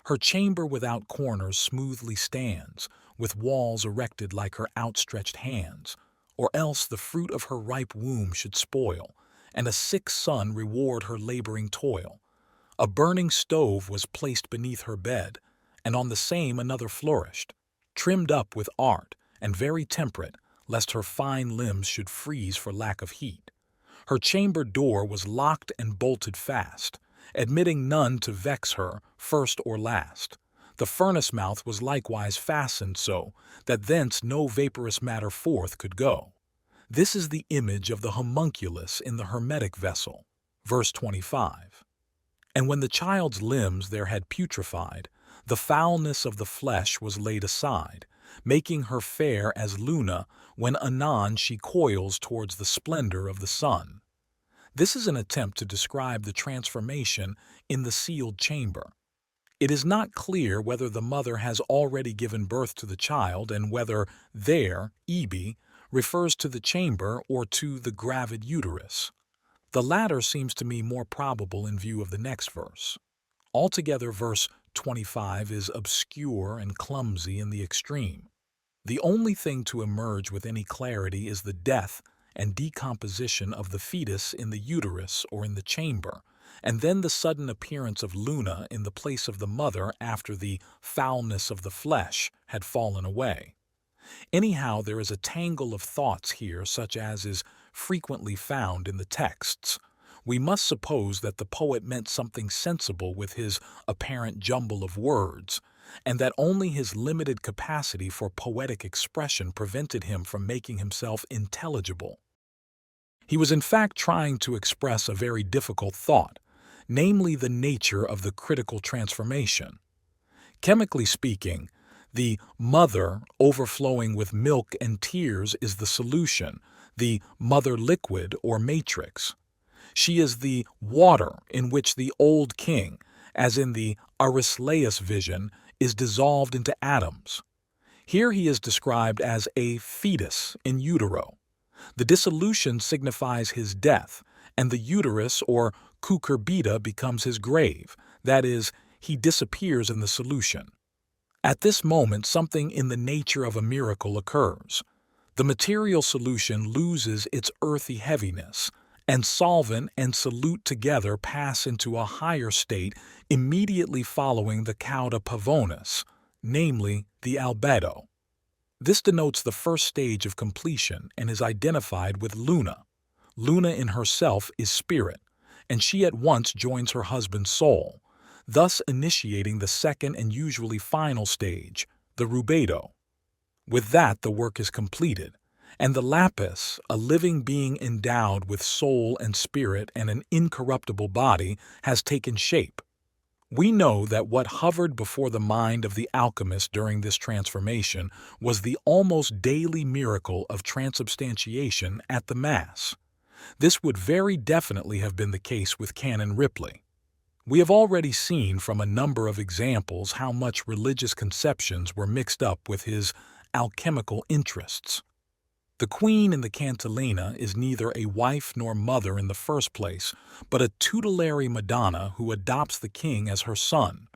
Her chamber without corners smoothly stands, with walls erected like her outstretched hands, or else the fruit of her ripe womb should spoil, and a sick son reward her laboring toil. A burning stove was placed beneath her bed, and on the same another flourished, trimmed up with art, and very temperate, lest her fine limbs should freeze for lack of heat. Her chamber door was locked and bolted fast, admitting none to vex her, first or last. The furnace mouth was likewise fastened so that thence no vaporous matter forth could go. This is the image of the homunculus in the hermetic vessel. Verse 25. And when the child's limbs there had putrefied, the foulness of the flesh was laid aside, making her fair as Luna when anon she coils towards the splendor of the sun. This is an attempt to describe the transformation in the sealed chamber. It is not clear whether the mother has already given birth to the child and whether there, Ebi, refers to the chamber or to the gravid uterus. The latter seems to me more probable in view of the next verse. Altogether, verse 25 is obscure and clumsy in the extreme. The only thing to emerge with any clarity is the death and decomposition of the fetus in the uterus or in the chamber, and then the sudden appearance of Luna in the place of the mother after the foulness of the flesh had fallen away. Anyhow, there is a tangle of thoughts here such as is frequently found in the texts. We must suppose that the poet meant something sensible with his apparent jumble of words, and that only his limited capacity for poetic expression prevented him from making himself intelligible. He was in fact trying to express a very difficult thought, namely the nature of the critical transformation. Chemically speaking, the mother overflowing with milk and tears is the solution, the mother liquid or matrix. She is the water in which the old king, as in the Arislaeus vision, is dissolved into atoms. Here he is described as a fetus in utero. The dissolution signifies his death, and the uterus or cucurbita becomes his grave, that is, he disappears in the solution. At this moment, something in the nature of a miracle occurs. The material solution loses its earthy heaviness, and solvent and solute together pass into a higher state immediately following the cauda pavonis, namely the albedo. This denotes the first stage of completion and is identified with Luna. Luna in herself is spirit, and she at once joins her husband's soul, thus initiating the second and usually final stage, the rubedo. With that, the work is completed, and the lapis, a living being endowed with soul and spirit and an incorruptible body, has taken shape. We know that what hovered before the mind of the alchemist during this transformation was the almost daily miracle of transubstantiation at the Mass. This would very definitely have been the case with Canon Ripley. We have already seen from a number of examples how much religious conceptions were mixed up with his alchemical interests. The queen in the cantilena is neither a wife nor mother in the first place, but a tutelary Madonna who adopts the king as her son,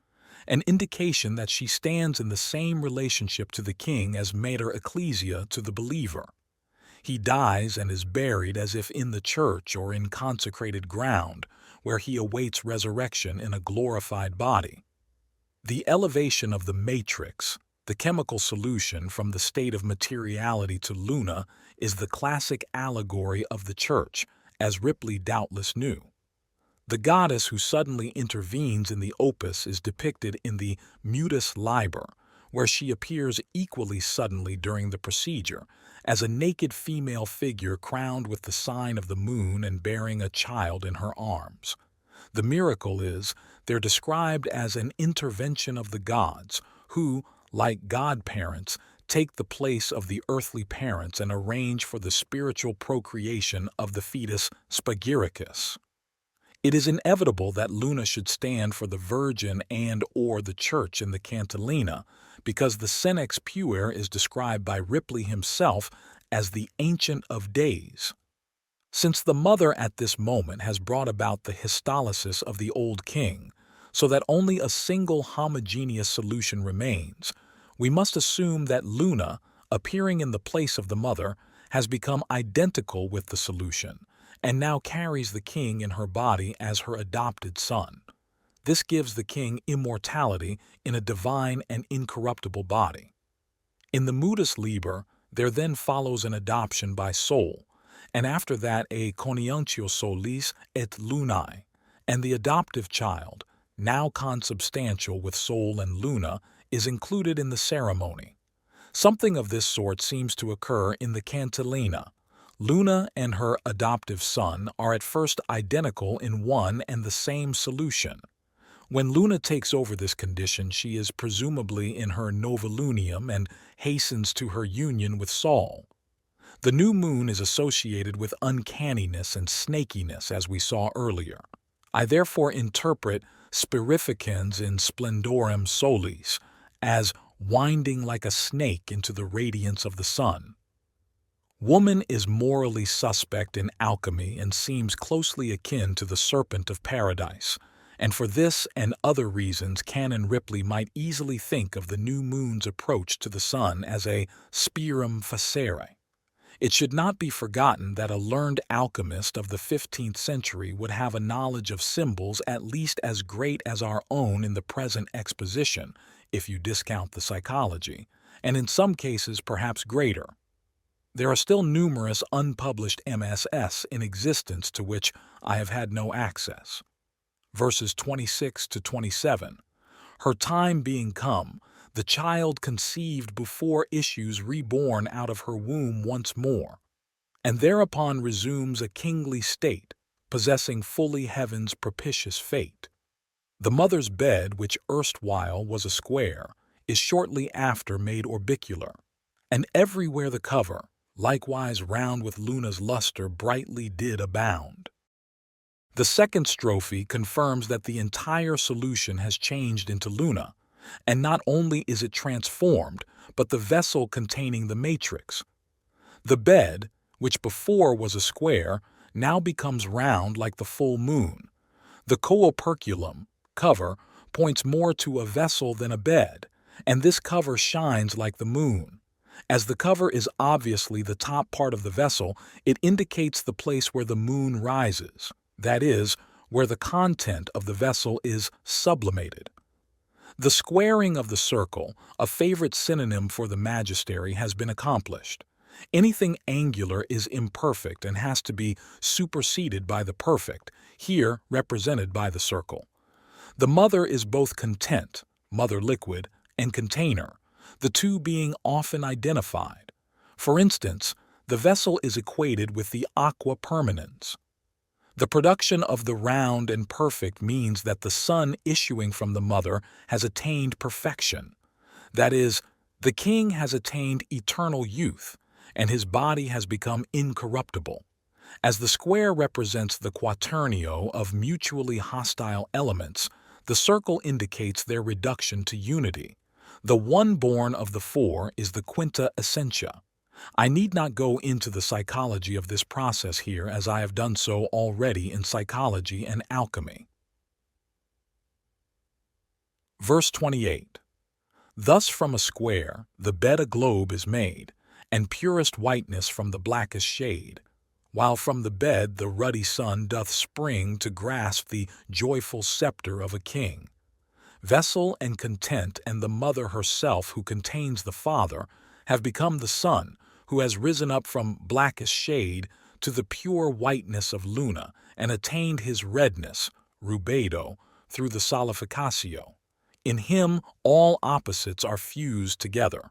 an indication that she stands in the same relationship to the king as Mater Ecclesia to the believer. He dies and is buried as if in the church or in consecrated ground, where he awaits resurrection in a glorified body. The elevation of the matrix, the chemical solution from the state of materiality to Luna, is the classic allegory of the church, as Ripley doubtless knew. The goddess who suddenly intervenes in the opus is depicted in the Mutus Liber, where she appears equally suddenly during the procedure, as a naked female figure crowned with the sign of the moon and bearing a child in her arms. The miracle is, they're described as an intervention of the gods, who, like godparents, take the place of the earthly parents and arrange for the spiritual procreation of the fetus Spagiricus. It is inevitable that Luna should stand for the Virgin and/or the Church in the cantilena, because the Senex Puer is described by Ripley himself as the Ancient of Days. Since the mother at this moment has brought about the histolysis of the old king, so that only a single homogeneous solution remains, we must assume that Luna, appearing in the place of the mother, has become identical with the solution, and now carries the king in her body as her adopted son. This gives the king immortality in a divine and incorruptible body. In the Mutus Liber, there then follows an adoption by soul, and after that a CONIUNCTIO solis et lunae, and the adoptive child, now consubstantial with Sol and Luna, is included in the ceremony. Something of this sort seems to occur in the Cintilla. Luna and her adoptive son are at first identical in one and the same solution. When Luna takes over this condition, she is presumably in her novilunium and hastens to her union with Sol. The new moon is associated with uncanniness and snakiness, as we saw earlier. I therefore interpret spirificans in splendorem solis as winding like a snake into the radiance of the sun. Woman is morally suspect in alchemy and seems closely akin to the serpent of paradise, and for this and other reasons Canon Ripley might easily think of the new moon's approach to the sun as a spirum facere. It should not be forgotten that a learned alchemist of the 15th century would have a knowledge of symbols at least as great as our own in the present exposition, if you discount the psychology, and in some cases perhaps greater. There are still numerous unpublished MSS in existence to which I have had no access. Verses 26 to 27. Her time being come, the child conceived before issues reborn out of her womb once more, and thereupon resumes a kingly state, possessing fully heaven's propitious fate. The mother's bed, which erstwhile was a square, is shortly after made orbicular, and everywhere the cover, likewise round with Luna's lustre, brightly did abound. The second strophe confirms that the entire solution has changed into Luna, and not only is it transformed, but the vessel containing the matrix. The bed, which before was a square, now becomes round like the full moon. The cooperculum, cover, points more to a vessel than a bed, and this cover shines like the moon. As the cover is obviously the top part of the vessel, it indicates the place where the moon rises, that is, where the content of the vessel is sublimated. The squaring of the circle, a favorite synonym for the magistery, has been accomplished. Anything angular is imperfect and has to be superseded by the perfect, here represented by the circle. The mother is both content, mother liquid, and container, the two being often identified. For instance, the vessel is equated with the aqua permanens. The production of the round and perfect means that the son issuing from the mother has attained perfection. That is, the king has attained eternal youth, and his body has become incorruptible. As the square represents the quaternio of mutually hostile elements, the circle indicates their reduction to unity. The one born of the four is the quinta essentia. I need not go into the psychology of this process here, as I have done so already in Psychology and Alchemy. Verse 28. Thus from a square the bed a globe is made, and purest whiteness from the blackest shade, while from the bed the ruddy sun doth spring to grasp the joyful scepter of a king. Vessel and content and the mother herself who contains the father have become the sun, who has risen up from blackest shade to the pure whiteness of Luna and attained his redness, rubedo, through the solificatio. In him all opposites are fused together.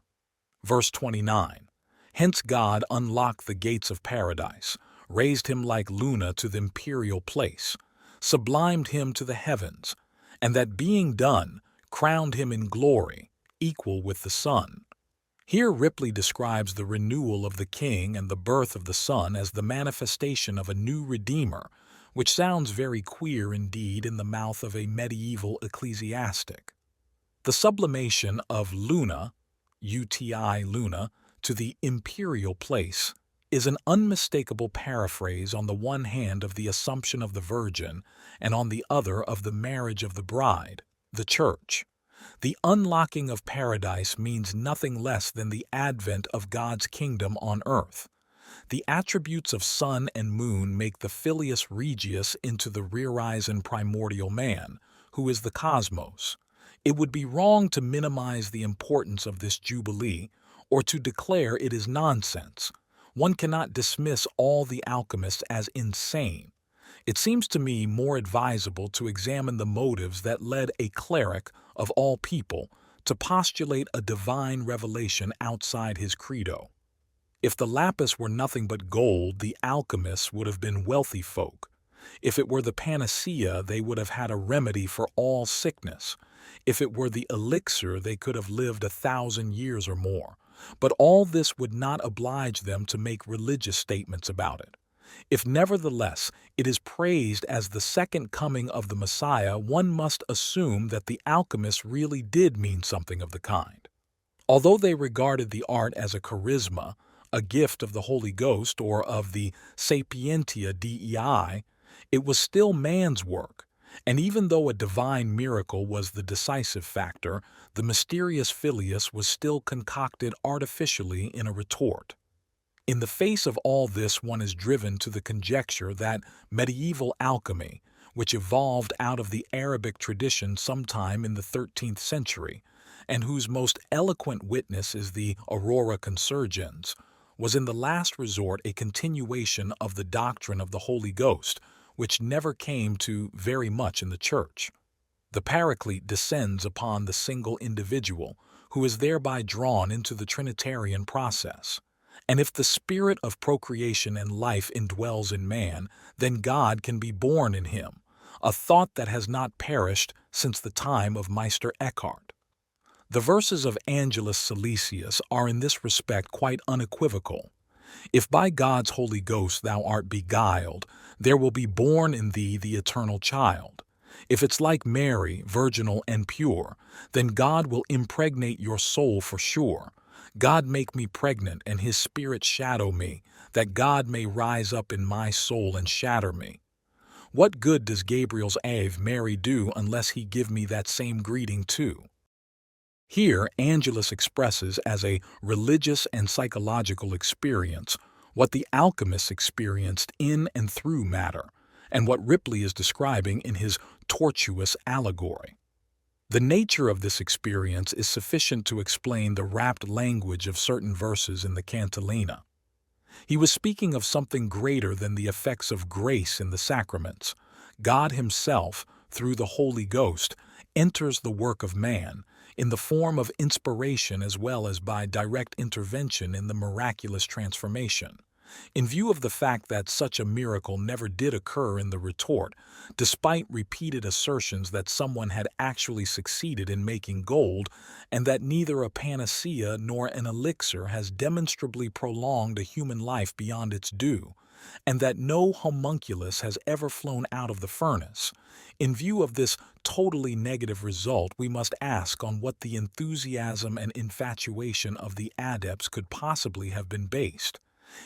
Verse 29. Hence God unlocked the gates of paradise, raised him like Luna to the imperial place, sublimed him to the heavens, and that being done, crowned him in glory, equal with the sun. Here Ripley describes the renewal of the king and the birth of the son as the manifestation of a new redeemer, which sounds very queer indeed in the mouth of a medieval ecclesiastic. The sublimation of Luna, UTI Luna, to the imperial place is an unmistakable paraphrase on the one hand of the Assumption of the Virgin and on the other of the marriage of the bride, the Church. The unlocking of paradise means nothing less than the advent of God's kingdom on earth. The attributes of sun and moon make the filius regius into the rearisen primordial man, who is the cosmos. It would be wrong to minimize the importance of this jubilee or to declare it is nonsense. one cannot dismiss all the alchemists as insane. It seems to me more advisable to examine the motives that led a cleric, of all people, to postulate a divine revelation outside his credo. If the lapis were nothing but gold, the alchemists would have been wealthy folk. If it were the panacea, they would have had a remedy for all sickness. If it were the elixir, they could have lived 1,000 years or more. But all this would not oblige them to make religious statements about it. If nevertheless it is praised as the second coming of the Messiah, one must assume that the alchemists really did mean something of the kind. Although they regarded the art as a charisma, a gift of the Holy Ghost or of the sapientia Dei, it was still man's work, and even though a divine miracle was the decisive factor, the mysterious filius was still concocted artificially in a retort. In the face of all this, one is driven to the conjecture that medieval alchemy, which evolved out of the Arabic tradition sometime in the 13th century, and whose most eloquent witness is the Aurora Consurgens, was in the last resort a continuation of the doctrine of the Holy Ghost, which never came to very much in the Church. The Paraclete descends upon the single individual, who is thereby drawn into the Trinitarian process. And if the spirit of procreation and life indwells in man, then God can be born in him, a thought that has not perished since the time of Meister Eckhart. The verses of Angelus Silesius are in this respect quite unequivocal. If by God's Holy Ghost thou art beguiled, there will be born in thee the eternal child. If it's like Mary, virginal and pure, then God will impregnate your soul for sure. God make me pregnant and his spirit shadow me, that God may rise up in my soul and shatter me. What good does Gabriel's Ave Mary do unless he give me that same greeting too? Here, Angelus expresses as a religious and psychological experience what the alchemists experienced in and through matter, and what Ripley is describing in his tortuous allegory. The nature of this experience is sufficient to explain the rapt language of certain verses in the Cantilena. He was speaking of something greater than the effects of grace in the sacraments. God himself, through the Holy Ghost, enters the work of man, in the form of inspiration as well as by direct intervention in the miraculous transformation. In view of the fact that such a miracle never did occur in the retort, despite repeated assertions that someone had actually succeeded in making gold, and that neither a panacea nor an elixir has demonstrably prolonged a human life beyond its due, and that no homunculus has ever flown out of the furnace, in view of this totally negative result, we must ask on what the enthusiasm and infatuation of the adepts could possibly have been based.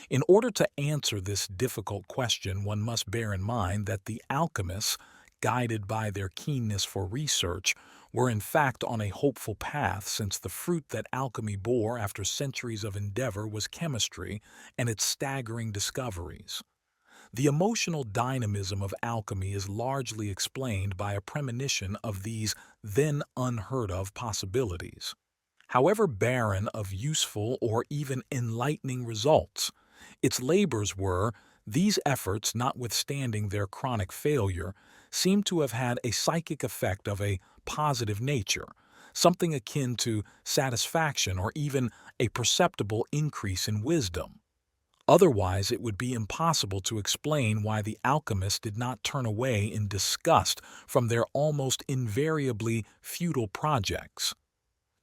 In order to answer this difficult question, one must bear in mind that the alchemists, guided by their keenness for research, were in fact on a hopeful path, since the fruit that alchemy bore after centuries of endeavor was chemistry and its staggering discoveries. The emotional dynamism of alchemy is largely explained by a premonition of these then unheard-of possibilities. However barren of useful or even enlightening results, its labors were, these efforts, notwithstanding their chronic failure, seem to have had a psychic effect of a positive nature, something akin to satisfaction or even a perceptible increase in wisdom. Otherwise, it would be impossible to explain why the alchemists did not turn away in disgust from their almost invariably futile projects.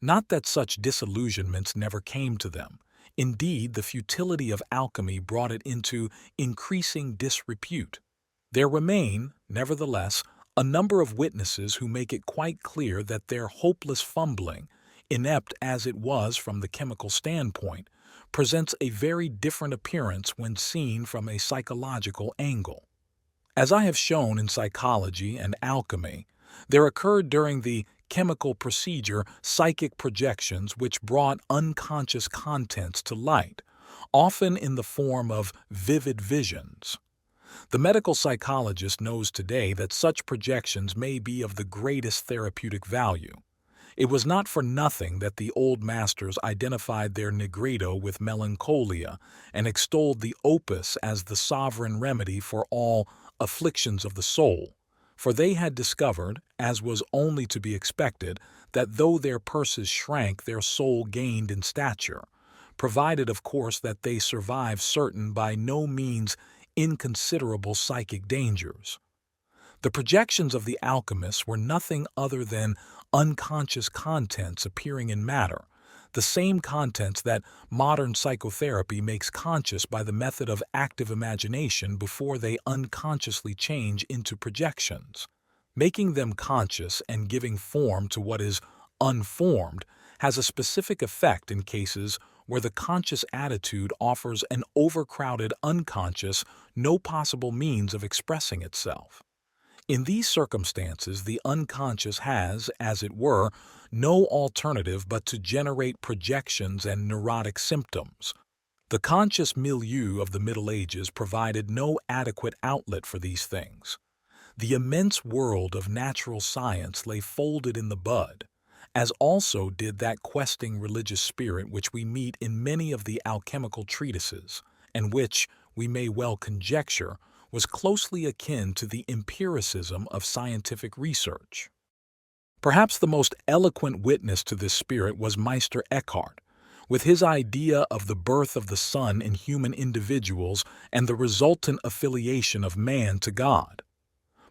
Not that such disillusionments never came to them. Indeed, the futility of alchemy brought it into increasing disrepute. There remain, nevertheless, a number of witnesses who make it quite clear that their hopeless fumbling, inept as it was from the chemical standpoint, presents a very different appearance when seen from a psychological angle. As I have shown in psychology and alchemy, there occurred during the chemical procedure psychic projections which brought unconscious contents to light, often in the form of vivid visions. The medical psychologist knows today that such projections may be of the greatest therapeutic value. It was not for nothing that the old masters identified their nigredo with melancholia and extolled the opus as the sovereign remedy for all afflictions of the soul, for they had discovered, as was only to be expected, that though their purses shrank, their soul gained in stature, provided, of course, that they survive certain by no means inconsiderable psychic dangers. The projections of the alchemists were nothing other than unconscious contents appearing in matter, the same contents that modern psychotherapy makes conscious by the method of active imagination before they unconsciously change into projections. Making them conscious and giving form to what is unformed has a specific effect in cases where the conscious attitude offers an overcrowded unconscious no possible means of expressing itself. In these circumstances, the unconscious has, as it were, no alternative but to generate projections and neurotic symptoms. The conscious milieu of the Middle Ages provided no adequate outlet for these things. The immense world of natural science lay folded in the bud, as also did that questing religious spirit which we meet in many of the alchemical treatises, and which, we may well conjecture, was closely akin to the empiricism of scientific research. Perhaps the most eloquent witness to this spirit was Meister Eckhart, with his idea of the birth of the sun in human individuals and the resultant affiliation of man to God.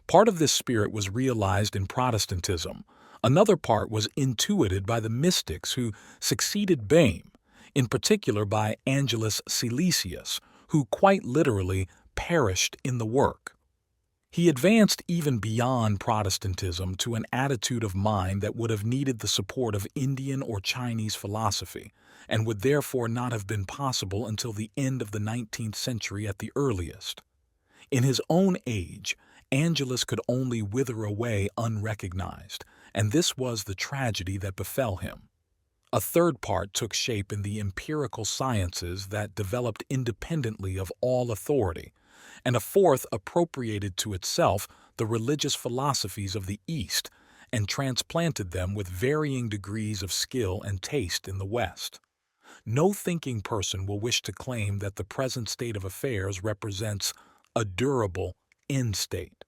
Part of this spirit was realized in Protestantism. Another part was intuited by the mystics who succeeded Bame, in particular by Angelus Silesius, who quite literally perished in the work. He advanced even beyond Protestantism to an attitude of mind that would have needed the support of Indian or Chinese philosophy, and would therefore not have been possible until the end of the 19th century at the earliest. In his own age, Angelus could only wither away unrecognized, and this was the tragedy that befell him. A third part took shape in the empirical sciences that developed independently of all authority, and a fourth appropriated to itself the religious philosophies of the East and transplanted them with varying degrees of skill and taste in the West. No thinking person will wish to claim that the present state of affairs represents a durable end state.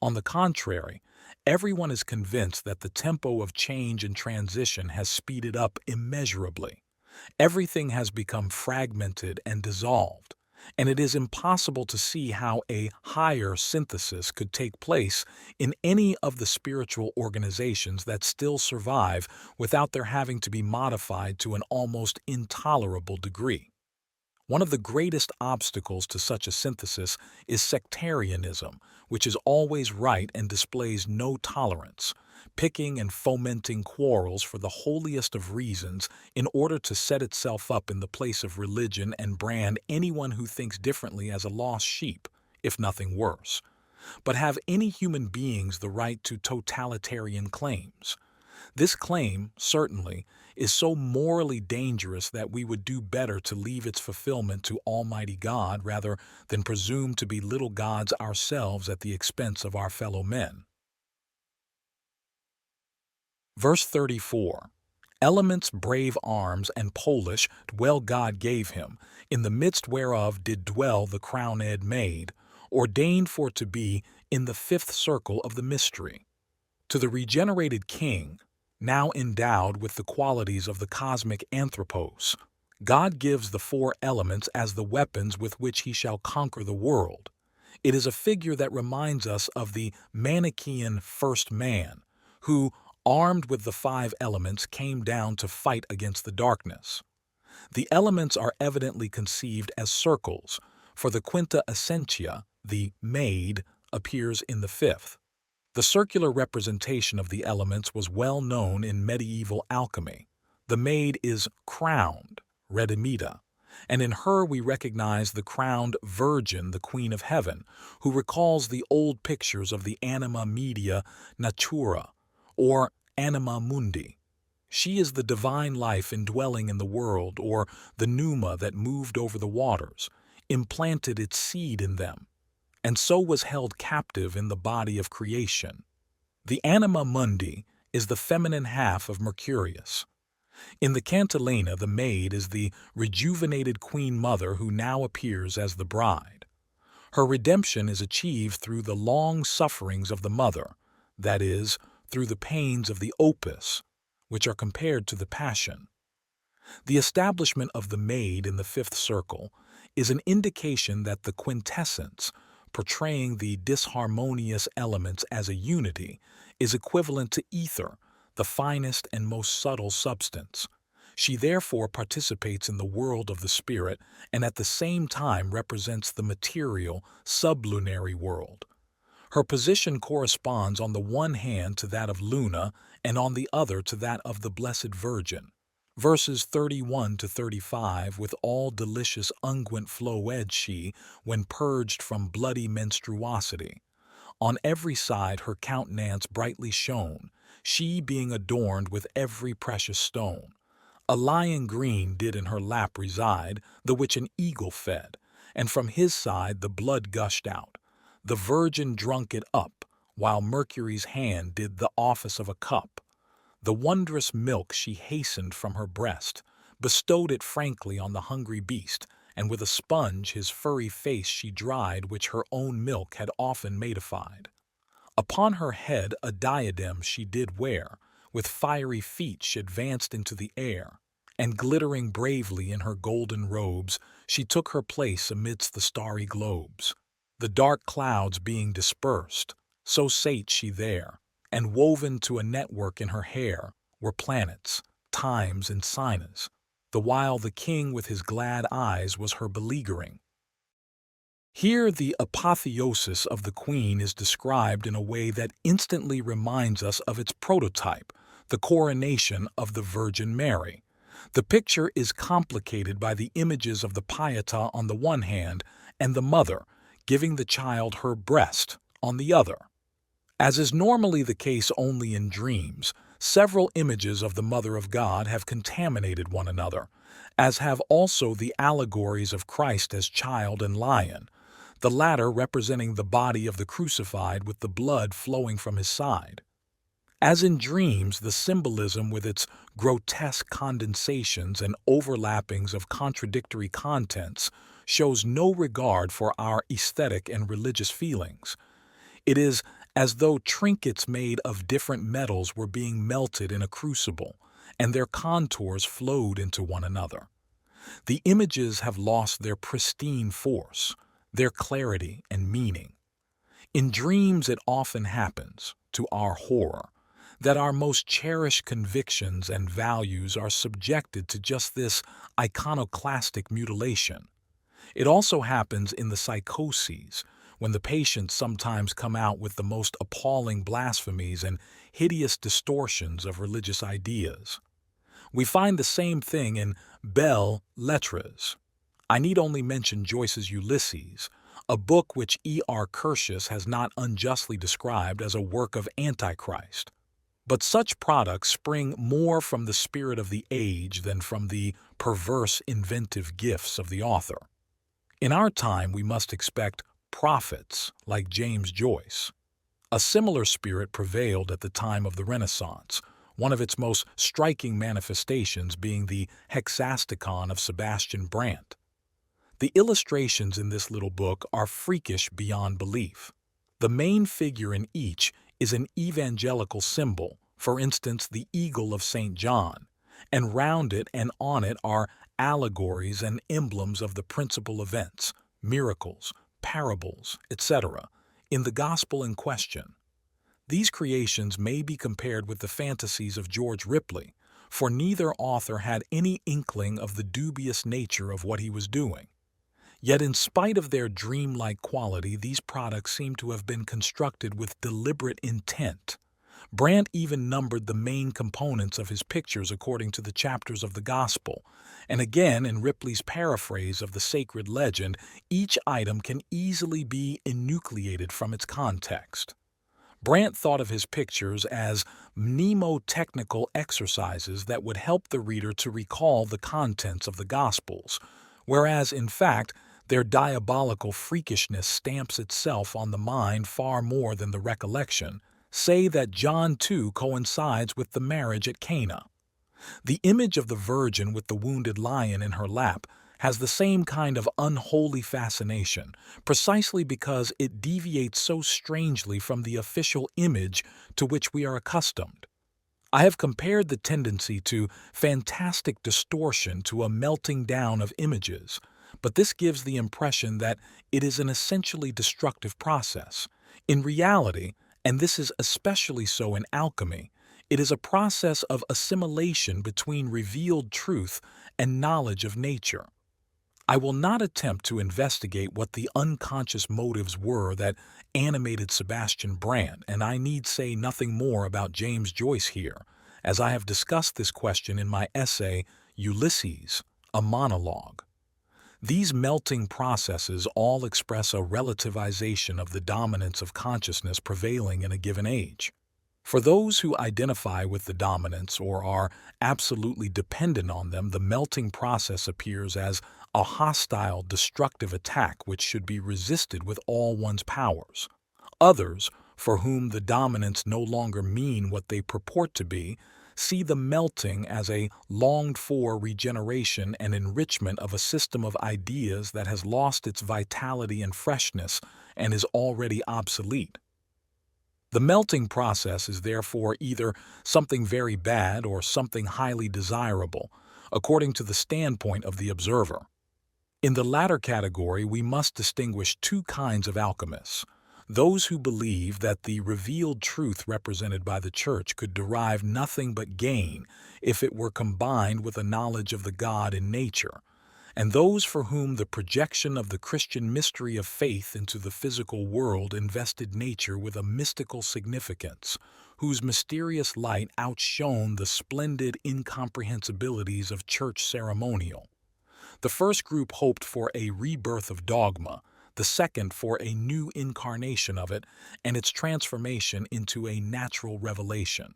On the contrary, everyone is convinced that the tempo of change and transition has speeded up immeasurably. Everything has become fragmented and dissolved, and it is impossible to see how a higher synthesis could take place in any of the spiritual organizations that still survive without their having to be modified to an almost intolerable degree. One of the greatest obstacles to such a synthesis is sectarianism, which is always right and displays no tolerance, picking and fomenting quarrels for the holiest of reasons in order to set itself up in the place of religion and brand anyone who thinks differently as a lost sheep, if nothing worse. But have any human beings the right to totalitarian claims? This claim, certainly, is so morally dangerous that we would do better to leave its fulfillment to Almighty God rather than presume to be little gods ourselves at the expense of our fellow men. Verse 34. Elements, brave arms, and Polish dwell God gave him, in the midst whereof did dwell the crowned maid, ordained for to be in the fifth circle of the mystery. To the regenerated king, now endowed with the qualities of the cosmic Anthropos, God gives the four elements as the weapons with which he shall conquer the world. It is a figure that reminds us of the Manichaean first man, who, armed with the five elements, came down to fight against the darkness. The elements are evidently conceived as circles, for the quinta essentia, the maid, appears in the fifth. The circular representation of the elements was well known in medieval alchemy. The maid is crowned, redimita, and in her we recognize the crowned Virgin, the Queen of Heaven, who recalls the old pictures of the anima media natura, or anima mundi. She is the divine life indwelling in the world, or the pneuma that moved over the waters, implanted its seed in them, and so was held captive in the body of creation. The anima mundi is the feminine half of Mercurius. In the Cantilena, the maid is the rejuvenated queen mother who now appears as the bride. Her redemption is achieved through the long sufferings of the mother, that is, through the pains of the opus, which are compared to the passion. The establishment of the maid in the fifth circle is an indication that the quintessence, portraying the disharmonious elements as a unity, is equivalent to ether, the finest and most subtle substance. She therefore participates in the world of the spirit and at the same time represents the material, sublunary world. Her position corresponds on the one hand to that of Luna and on the other to that of the Blessed Virgin. Verses 31 to 35, with all delicious unguent flowed she, when purged from bloody menstruosity. On every side her countenance brightly shone, she being adorned with every precious stone. A lion green did in her lap reside, the which an eagle fed, and from his side the blood gushed out. The Virgin drunk it up, while Mercury's hand did the office of a cup. The wondrous milk she hastened from her breast, bestowed it frankly on the hungry beast, and with a sponge his furry face she dried, which her own milk had often madified. Upon her head a diadem she did wear, with fiery feet she advanced into the air, and glittering bravely in her golden robes, she took her place amidst the starry globes. The dark clouds being dispersed, so sate she there, and woven to a network in her hair were planets, times, and signs, the while the king with his glad eyes was her beleaguering. Here the apotheosis of the queen is described in a way that instantly reminds us of its prototype, the coronation of the Virgin Mary. The picture is complicated by the images of the Pietà on the one hand and the mother, giving the child her breast, on the other. As is normally the case only in dreams, several images of the Mother of God have contaminated one another, as have also the allegories of Christ as child and lion, the latter representing the body of the crucified with the blood flowing from his side. As in dreams, the symbolism with its grotesque condensations and overlappings of contradictory contents shows no regard for our aesthetic and religious feelings. It is as though trinkets made of different metals were being melted in a crucible, and their contours flowed into one another. The images have lost their pristine force, their clarity and meaning. In dreams it often happens, to our horror, that our most cherished convictions and values are subjected to just this iconoclastic mutilation. It also happens in the psychoses, when the patients sometimes come out with the most appalling blasphemies and hideous distortions of religious ideas. We find the same thing in belles lettres. I need only mention Joyce's Ulysses, a book which E.R. Curtius has not unjustly described as a work of Antichrist. But such products spring more from the spirit of the age than from the perverse inventive gifts of the author. In our time we must expect prophets like James Joyce. A similar spirit prevailed at the time of the Renaissance, one of its most striking manifestations being the Hexasticon of Sebastian Brandt. The illustrations in this little book are freakish beyond belief. The main figure in each is an evangelical symbol, for instance the eagle of St. John, and round it and on it are allegories and emblems of the principal events, miracles, parables, etc., in the gospel in question. These creations may be compared with the fantasies of George Ripley, for neither author had any inkling of the dubious nature of what he was doing. Yet in spite of their dreamlike quality, these products seem to have been constructed with deliberate intent. Brandt even numbered the main components of his pictures according to the chapters of the Gospel, and again in Ripley's paraphrase of the sacred legend, each item can easily be enucleated from its context. Brandt thought of his pictures as mnemotechnical exercises that would help the reader to recall the contents of the Gospels, whereas, in fact, their diabolical freakishness stamps itself on the mind far more than the recollection, say that John 2 coincides with the marriage at Cana. The image of the Virgin with the wounded lion in her lap has the same kind of unholy fascination, precisely because it deviates so strangely from the official image to which we are accustomed. I have compared the tendency to fantastic distortion to a melting down of images, but this gives the impression that it is an essentially destructive process. In reality, and this is especially so in alchemy, it is a process of assimilation between revealed truth and knowledge of nature. I will not attempt to investigate what the unconscious motives were that animated Sebastian Brandt, and I need say nothing more about James Joyce here, as I have discussed this question in my essay, Ulysses, a Monologue. These melting processes all express a relativization of the dominance of consciousness prevailing in a given age. For those who identify with the dominance or are absolutely dependent on them, the melting process appears as a hostile, destructive attack which should be resisted with all one's powers. Others, for whom the dominants no longer mean what they purport to be, see the melting as a longed-for regeneration and enrichment of a system of ideas that has lost its vitality and freshness and is already obsolete. The melting process is therefore either something very bad or something highly desirable, according to the standpoint of the observer. In the latter category, we must distinguish two kinds of alchemists: those who believe that the revealed truth represented by the Church could derive nothing but gain if it were combined with a knowledge of the God in nature, and those for whom the projection of the Christian mystery of faith into the physical world invested nature with a mystical significance, whose mysterious light outshone the splendid incomprehensibilities of church ceremonial. The first group hoped for a rebirth of dogma, the second for a new incarnation of it and its transformation into a natural revelation.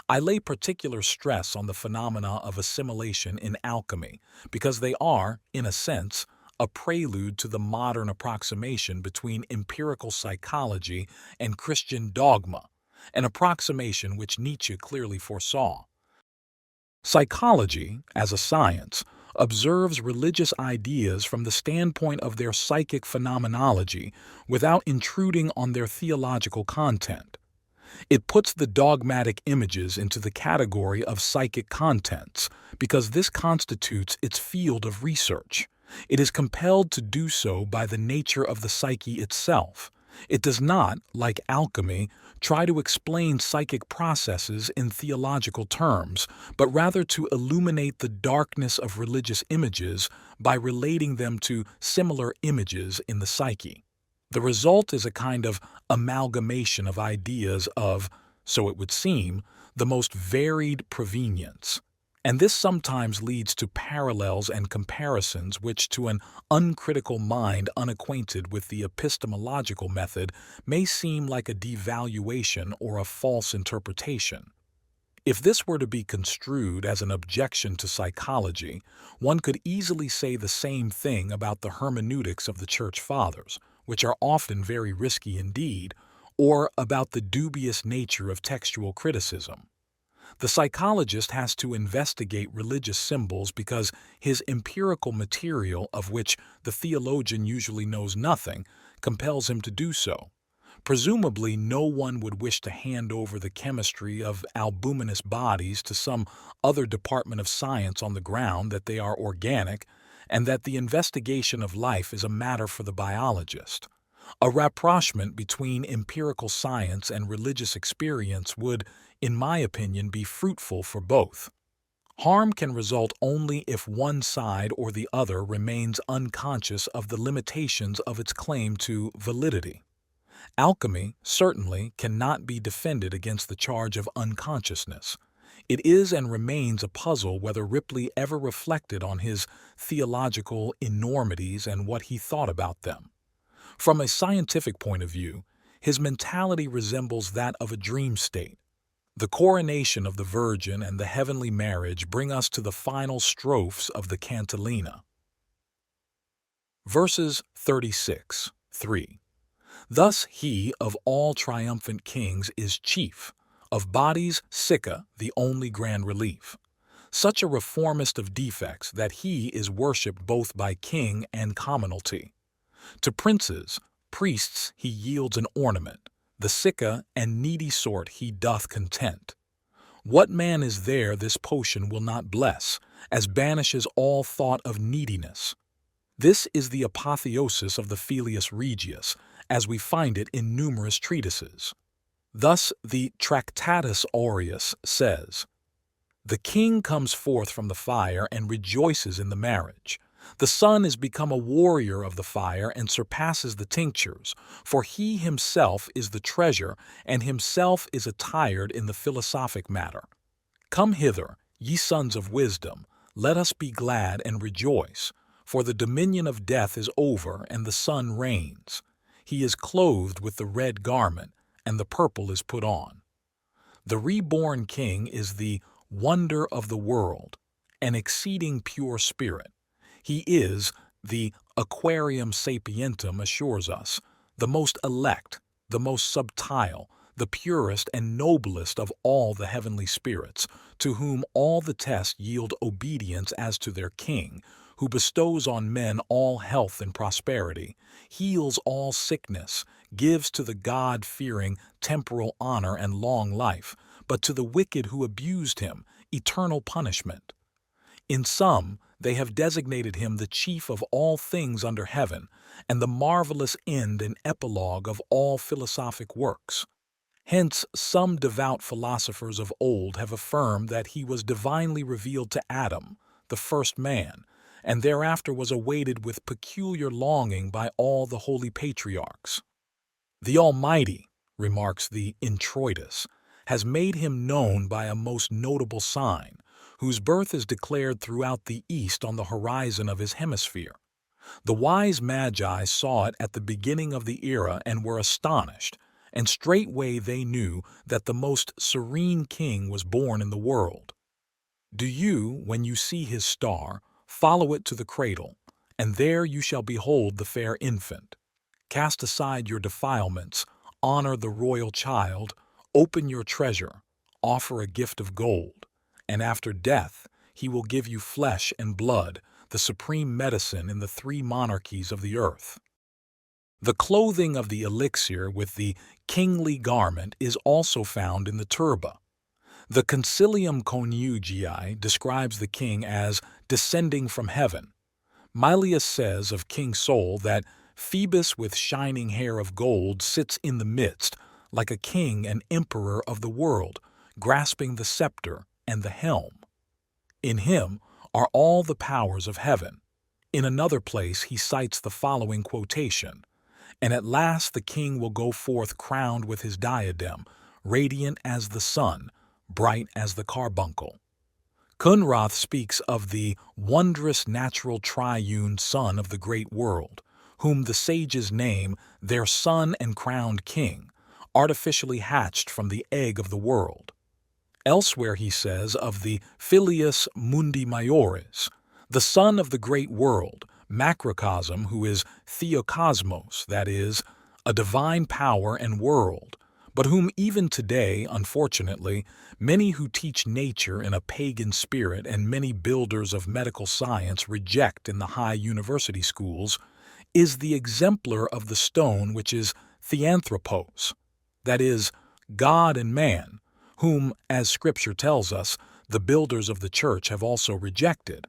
I lay particular stress on the phenomena of assimilation in alchemy because they are, in a sense, a prelude to the modern approximation between empirical psychology and Christian dogma, an approximation which Nietzsche clearly foresaw. Psychology, as a science, observes religious ideas from the standpoint of their psychic phenomenology without intruding on their theological content. It puts the dogmatic images into the category of psychic contents because this constitutes its field of research. It is compelled to do so by the nature of the psyche itself. It does not, like alchemy, try to explain psychic processes in theological terms, but rather to illuminate the darkness of religious images by relating them to similar images in the psyche. The result is a kind of amalgamation of ideas of, so it would seem, the most varied provenience. And this sometimes leads to parallels and comparisons which, to an uncritical mind unacquainted with the epistemological method, may seem like a devaluation or a false interpretation. If this were to be construed as an objection to psychology, one could easily say the same thing about the hermeneutics of the Church Fathers, which are often very risky indeed, or about the dubious nature of textual criticism. The psychologist has to investigate religious symbols because his empirical material, of which the theologian usually knows nothing, compels him to do so. Presumably, no one would wish to hand over the chemistry of albuminous bodies to some other department of science on the ground that they are organic and that the investigation of life is a matter for the biologist. A rapprochement between empirical science and religious experience would, in my opinion, be fruitful for both. Harm can result only if one side or the other remains unconscious of the limitations of its claim to validity. Alchemy, certainly, cannot be defended against the charge of unconsciousness. It is and remains a puzzle whether Ripley ever reflected on his theological enormities and what he thought about them. From a scientific point of view, his mentality resembles that of a dream state. The coronation of the Virgin and the heavenly marriage bring us to the final strophes of the Cantilena. Verses 36, 3. Thus he of all triumphant kings is chief, of bodies Sicca the only grand relief. Such a reformist of defects that he is worshipped both by king and commonalty. To princes, priests he yields an ornament, the Sicca and needy sort he doth content. What man is there this potion will not bless, as banishes all thought of neediness? This is the apotheosis of the Filius Regius, as we find it in numerous treatises. Thus the Tractatus Aureus says, "The king comes forth from the fire and rejoices in the marriage. The sun is become a warrior of the fire and surpasses the tinctures, for he himself is the treasure and himself is attired in the philosophic matter. Come hither, ye sons of wisdom, let us be glad and rejoice, for the dominion of death is over and the sun reigns. He is clothed with the red garment, and the purple is put on." The reborn king is the wonder of the world, an exceeding pure spirit. He is, the Aquarium Sapientum assures us, the most elect, the most subtile, the purest and noblest of all the heavenly spirits, to whom all the tests yield obedience as to their king, who bestows on men all health and prosperity, heals all sickness, gives to the God-fearing temporal honor and long life, but to the wicked who abused him, eternal punishment. In sum, they have designated him the chief of all things under heaven, and the marvelous end and epilogue of all philosophic works. Hence, some devout philosophers of old have affirmed that he was divinely revealed to Adam, the first man, and thereafter was awaited with peculiar longing by all the holy patriarchs. "The Almighty," remarks the Introitus, "has made him known by a most notable sign, whose birth is declared throughout the east on the horizon of his hemisphere. The wise magi saw it at the beginning of the era and were astonished, and straightway they knew that the most serene king was born in the world. Do you, when you see his star, follow it to the cradle, and there you shall behold the fair infant. Cast aside your defilements, honor the royal child, open your treasure, offer a gift of gold, and after death he will give you flesh and blood, the supreme medicine in the three monarchies of the earth." The clothing of the elixir with the kingly garment is also found in the turba. The Mysterium Coniunctionis describes the king as descending from heaven. Mylius says of King Sol that Phoebus with shining hair of gold sits in the midst, like a king and emperor of the world, grasping the scepter and the helm. In him are all the powers of heaven. In another place he cites the following quotation, "And at last the king will go forth crowned with his diadem, radiant as the sun, bright as the carbuncle." Kunrath speaks of the wondrous natural triune son of the great world, whom the sages name their son and crowned king, artificially hatched from the egg of the world. Elsewhere he says of the Filius Mundi Maioris, the son of the great world, macrocosm, who is theokosmos, that is, a divine power and world, but whom even today, unfortunately, many who teach nature in a pagan spirit and many builders of medical science reject in the high university schools, is the exemplar of the stone which is theanthropos, that is, God and man, whom, as Scripture tells us, the builders of the church have also rejected.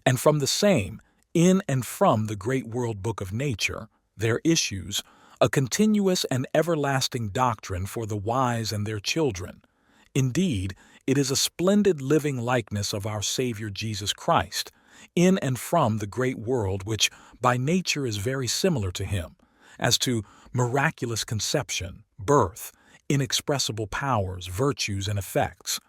And from the same, in and from the great world book of nature, there issues a continuous and everlasting doctrine for the wise and their children. Indeed, it is a splendid living likeness of our Savior Jesus Christ, in and from the great world which by nature is very similar to him, as to miraculous conception, birth, inexpressible powers, virtues, and effects.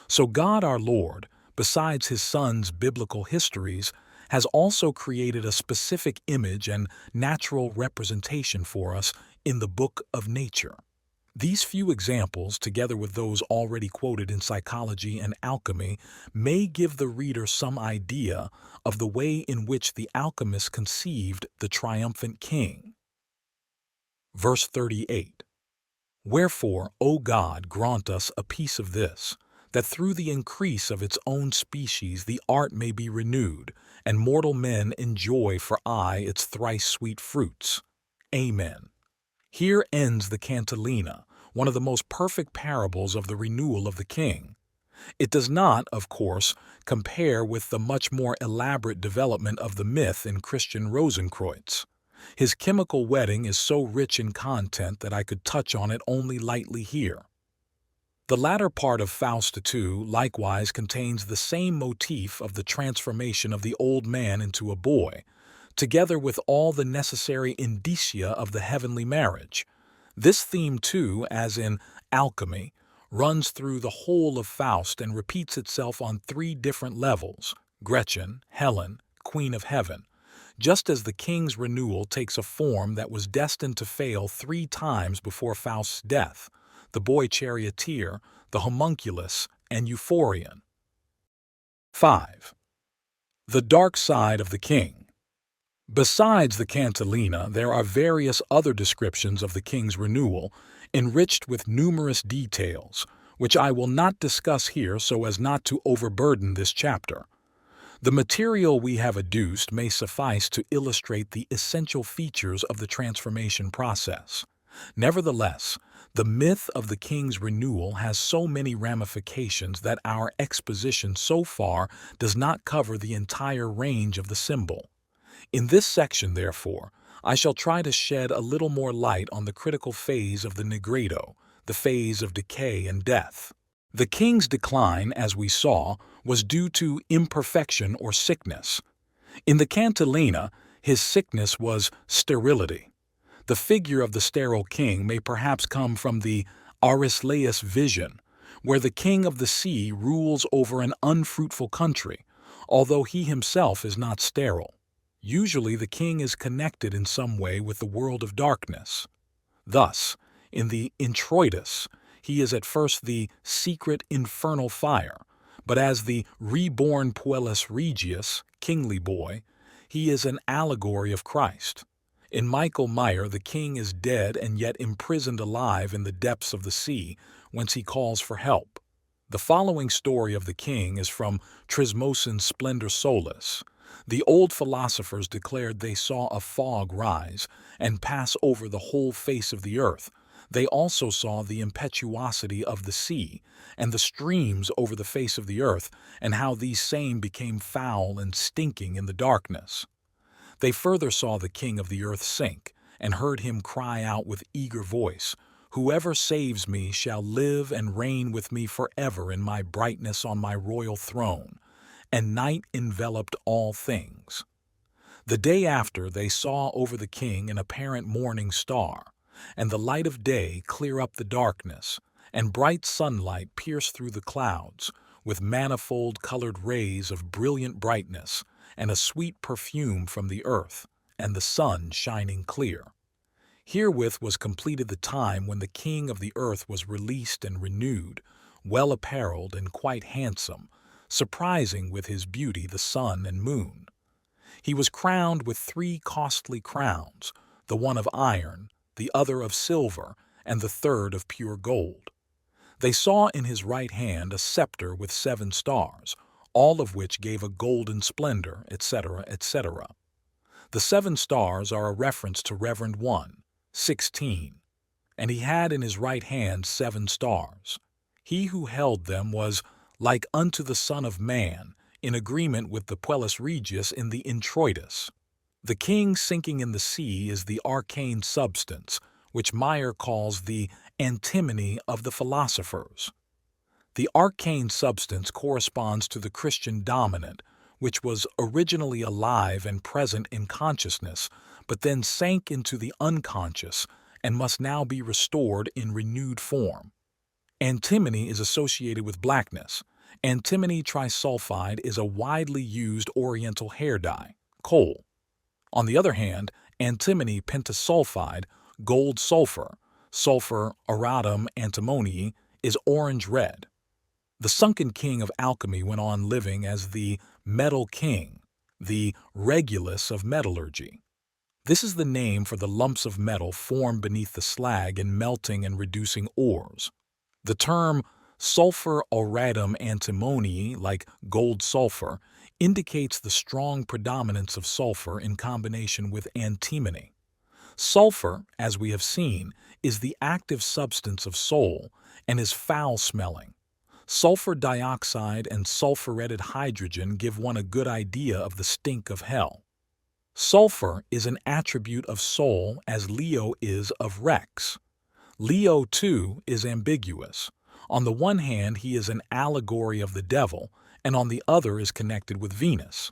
So God our Lord, besides his Son's biblical histories, has also created a specific image and natural representation for us in the book of nature. These few examples, together with those already quoted in psychology and alchemy, may give the reader some idea of the way in which the alchemists conceived the triumphant king. Verse 38. Wherefore, O God, grant us a piece of this, that through the increase of its own species the art may be renewed, and mortal men enjoy for aye its thrice sweet fruits. Amen. Here ends the Cintilla, one of the most perfect parables of the renewal of the king. It does not, of course, compare with the much more elaborate development of the myth in Christian Rosenkreuz. His chemical wedding is so rich in content that I could touch on it only lightly here. The latter part of Faust II likewise contains the same motif of the transformation of the old man into a boy, together with all the necessary indicia of the heavenly marriage. This theme too, as in Alchemy, runs through the whole of Faust and repeats itself on three different levels: Gretchen, Helen, Queen of Heaven, just as the king's renewal takes a form that was destined to fail 3 times before Faust's death: the boy charioteer, the homunculus, and Euphorion. 5. The dark side of the king. Besides the Cintilla, there are various other descriptions of the king's renewal, enriched with numerous details, which I will not discuss here so as not to overburden this chapter. The material we have adduced may suffice to illustrate the essential features of the transformation process. Nevertheless, the myth of the king's renewal has so many ramifications that our exposition so far does not cover the entire range of the symbol. In this section, therefore, I shall try to shed a little more light on the critical phase of the nigredo, the phase of decay and death. The king's decline, as we saw, was due to imperfection or sickness. In the Cintilla, his sickness was sterility. The figure of the sterile king may perhaps come from the Aristeas vision, where the king of the sea rules over an unfruitful country, although he himself is not sterile. Usually the king is connected in some way with the world of darkness. Thus, in the Introitus, he is at first the secret infernal fire, but as the reborn Puellus Regius, kingly boy, he is an allegory of Christ. In Michael Meyer, the king is dead and yet imprisoned alive in the depths of the sea, whence he calls for help. The following story of the king is from Trismosan's Splendor Solis. The old philosophers declared they saw a fog rise and pass over the whole face of the earth. They also saw the impetuosity of the sea and the streams over the face of the earth, and how these same became foul and stinking in the darkness. They further saw the king of the earth sink, and heard him cry out with eager voice, "Whoever saves me shall live and reign with me forever in my brightness on my royal throne." And night enveloped all things. The day after they saw over the king an apparent morning star, and the light of day clear up the darkness, and bright sunlight pierce through the clouds, with manifold colored rays of brilliant brightness, and a sweet perfume from the earth, and the sun shining clear. Herewith was completed the time when the king of the earth was released and renewed, well apparelled and quite handsome, surprising with his beauty the sun and moon. He was crowned with 3 costly crowns, the one of iron, the other of silver, and the third of pure gold. They saw in his right hand a scepter with 7 stars, all of which gave a golden splendor, etc., etc. The 7 stars are a reference to Reverend 1:16, and he had in his right hand 7 stars. He who held them was like unto the Son of Man, in agreement with the Puellus Regius in the Introitus. The king sinking in the sea is the arcane substance, which Meyer calls the antimony of the philosophers. The arcane substance corresponds to the Christian dominant, which was originally alive and present in consciousness, but then sank into the unconscious and must now be restored in renewed form. Antimony is associated with blackness. Antimony trisulfide is a widely used oriental hair dye, kohl. On the other hand, antimony pentasulfide, gold sulfur, sulfur auratum antimonii, is orange-red. The sunken king of alchemy went on living as the metal king, the Regulus of metallurgy. This is the name for the lumps of metal formed beneath the slag in melting and reducing ores. The term sulfur auratum antimonii, like gold sulfur, indicates the strong predominance of sulfur in combination with antimony. Sulfur, as we have seen, is the active substance of soul and is foul-smelling. Sulfur dioxide and sulfuretted hydrogen give one a good idea of the stink of hell. Sulfur is an attribute of soul as Leo is of Rex. Leo, too, is ambiguous. On the one hand, he is an allegory of the devil, and on the other is connected with Venus.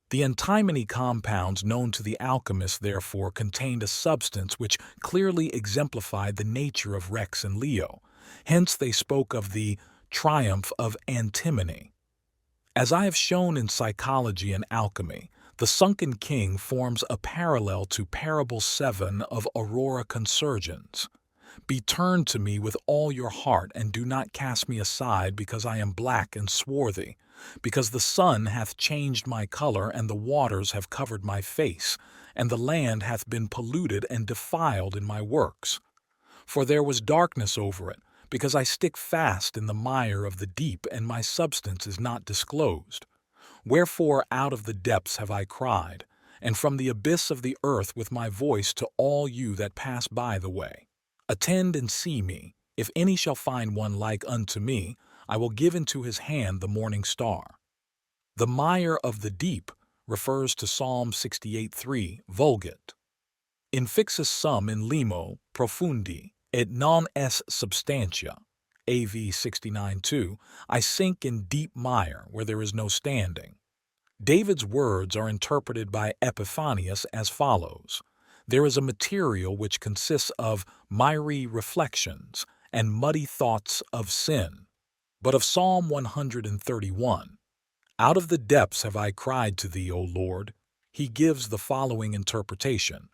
The antimony compounds known to the alchemists, therefore, contained a substance which clearly exemplified the nature of Rex and Leo. Hence they spoke of the triumph of antimony. As I have shown in psychology and alchemy, the sunken king forms a parallel to Parable 7 of Aurora Consurgens. Be turned to me with all your heart, and do not cast me aside, because I am black and swarthy, because the sun hath changed my color, and the waters have covered my face, and the land hath been polluted and defiled in my works. For there was darkness over it, because I stick fast in the mire of the deep, and my substance is not disclosed. Wherefore out of the depths have I cried, and from the abyss of the earth with my voice to all you that pass by the way. Attend and see me. If any shall find one like unto me, I will give into his hand the morning star. The mire of the deep refers to Psalm 68:3, Vulgate. Infixus sum in limo profundi, et non es substantia. AV 69:2, I sink in deep mire where there is no standing. David's words are interpreted by Epiphanius as follows. There is a material which consists of miry reflections and muddy thoughts of sin. But of Psalm 131, out of the depths have I cried to thee, O Lord, he gives the following interpretation.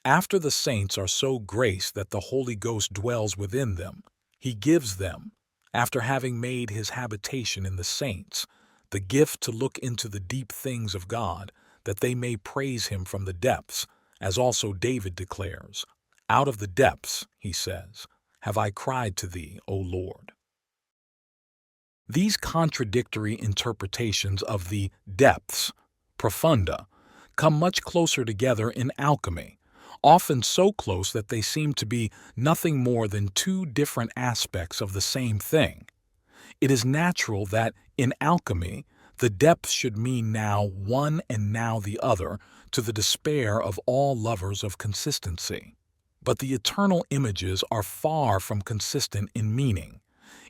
After the saints are so graced that the Holy Ghost dwells within them, he gives them, after having made his habitation in the saints, the gift to look into the deep things of God, that they may praise him from the depths, as also David declares, out of the depths, he says, have I cried to thee, O Lord. These contradictory interpretations of the depths, profunda, come much closer together in alchemy, often so close that they seem to be nothing more than two different aspects of the same thing. It is natural that, in alchemy, the depths should mean now one and now the other, to the despair of all lovers of consistency. But the eternal images are far from consistent in meaning.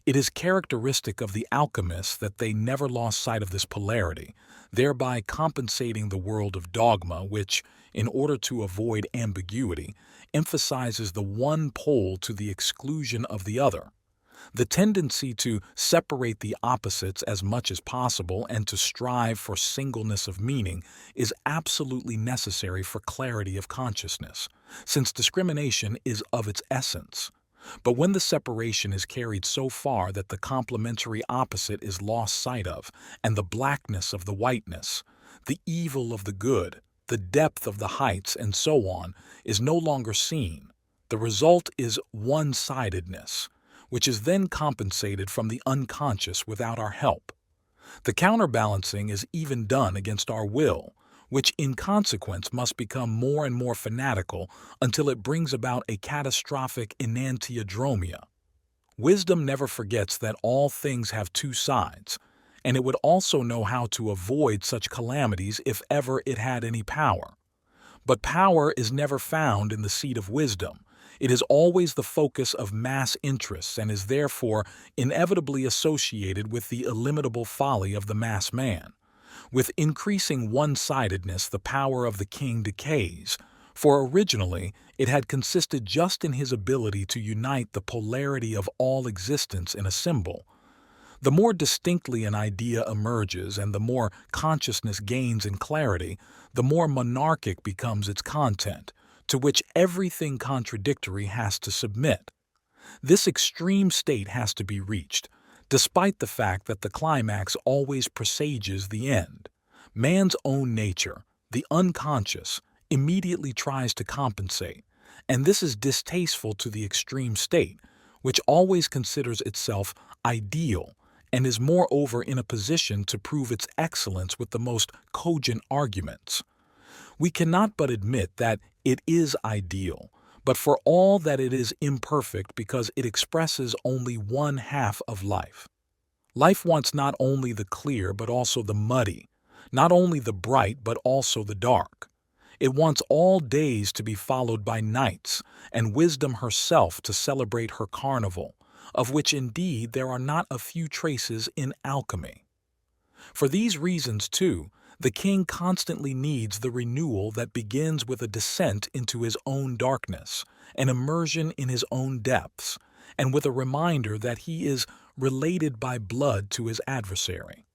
It is characteristic of the alchemists that they never lost sight of this polarity, thereby compensating the world of dogma which, in order to avoid ambiguity, emphasizes the one pole to the exclusion of the other. The tendency to separate the opposites as much as possible and to strive for singleness of meaning is absolutely necessary for clarity of consciousness, since discrimination is of its essence. But when the separation is carried so far that the complementary opposite is lost sight of, and the blackness of the whiteness, the evil of the good, the depth of the heights, and so on, is no longer seen, the result is one-sidedness, which is then compensated from the unconscious without our help. The counterbalancing is even done against our will, which in consequence must become more and more fanatical until it brings about a catastrophic enantiodromia. Wisdom never forgets that all things have two sides, and it would also know how to avoid such calamities if ever it had any power. But power is never found in the seat of wisdom. It is always the focus of mass interests and is therefore inevitably associated with the illimitable folly of the mass man. With increasing one-sidedness, the power of the king decays, for originally it had consisted just in his ability to unite the polarity of all existence in a symbol. The more distinctly an idea emerges and the more consciousness gains in clarity, the more monarchic becomes its content, to which everything contradictory has to submit. This extreme state has to be reached, despite the fact that the climax always presages the end. Man's own nature, the unconscious, immediately tries to compensate, and this is distasteful to the extreme state, which always considers itself ideal and is moreover in a position to prove its excellence with the most cogent arguments. We cannot but admit that it is ideal, but for all that it is imperfect because it expresses only one half of life. Life wants not only the clear but also the muddy, not only the bright but also the dark. It wants all days to be followed by nights, and wisdom herself to celebrate her carnival, of which indeed there are not a few traces in alchemy. For these reasons, too, the king constantly needs the renewal that begins with a descent into his own darkness, an immersion in his own depths, and with a reminder that he is related by blood to his adversary.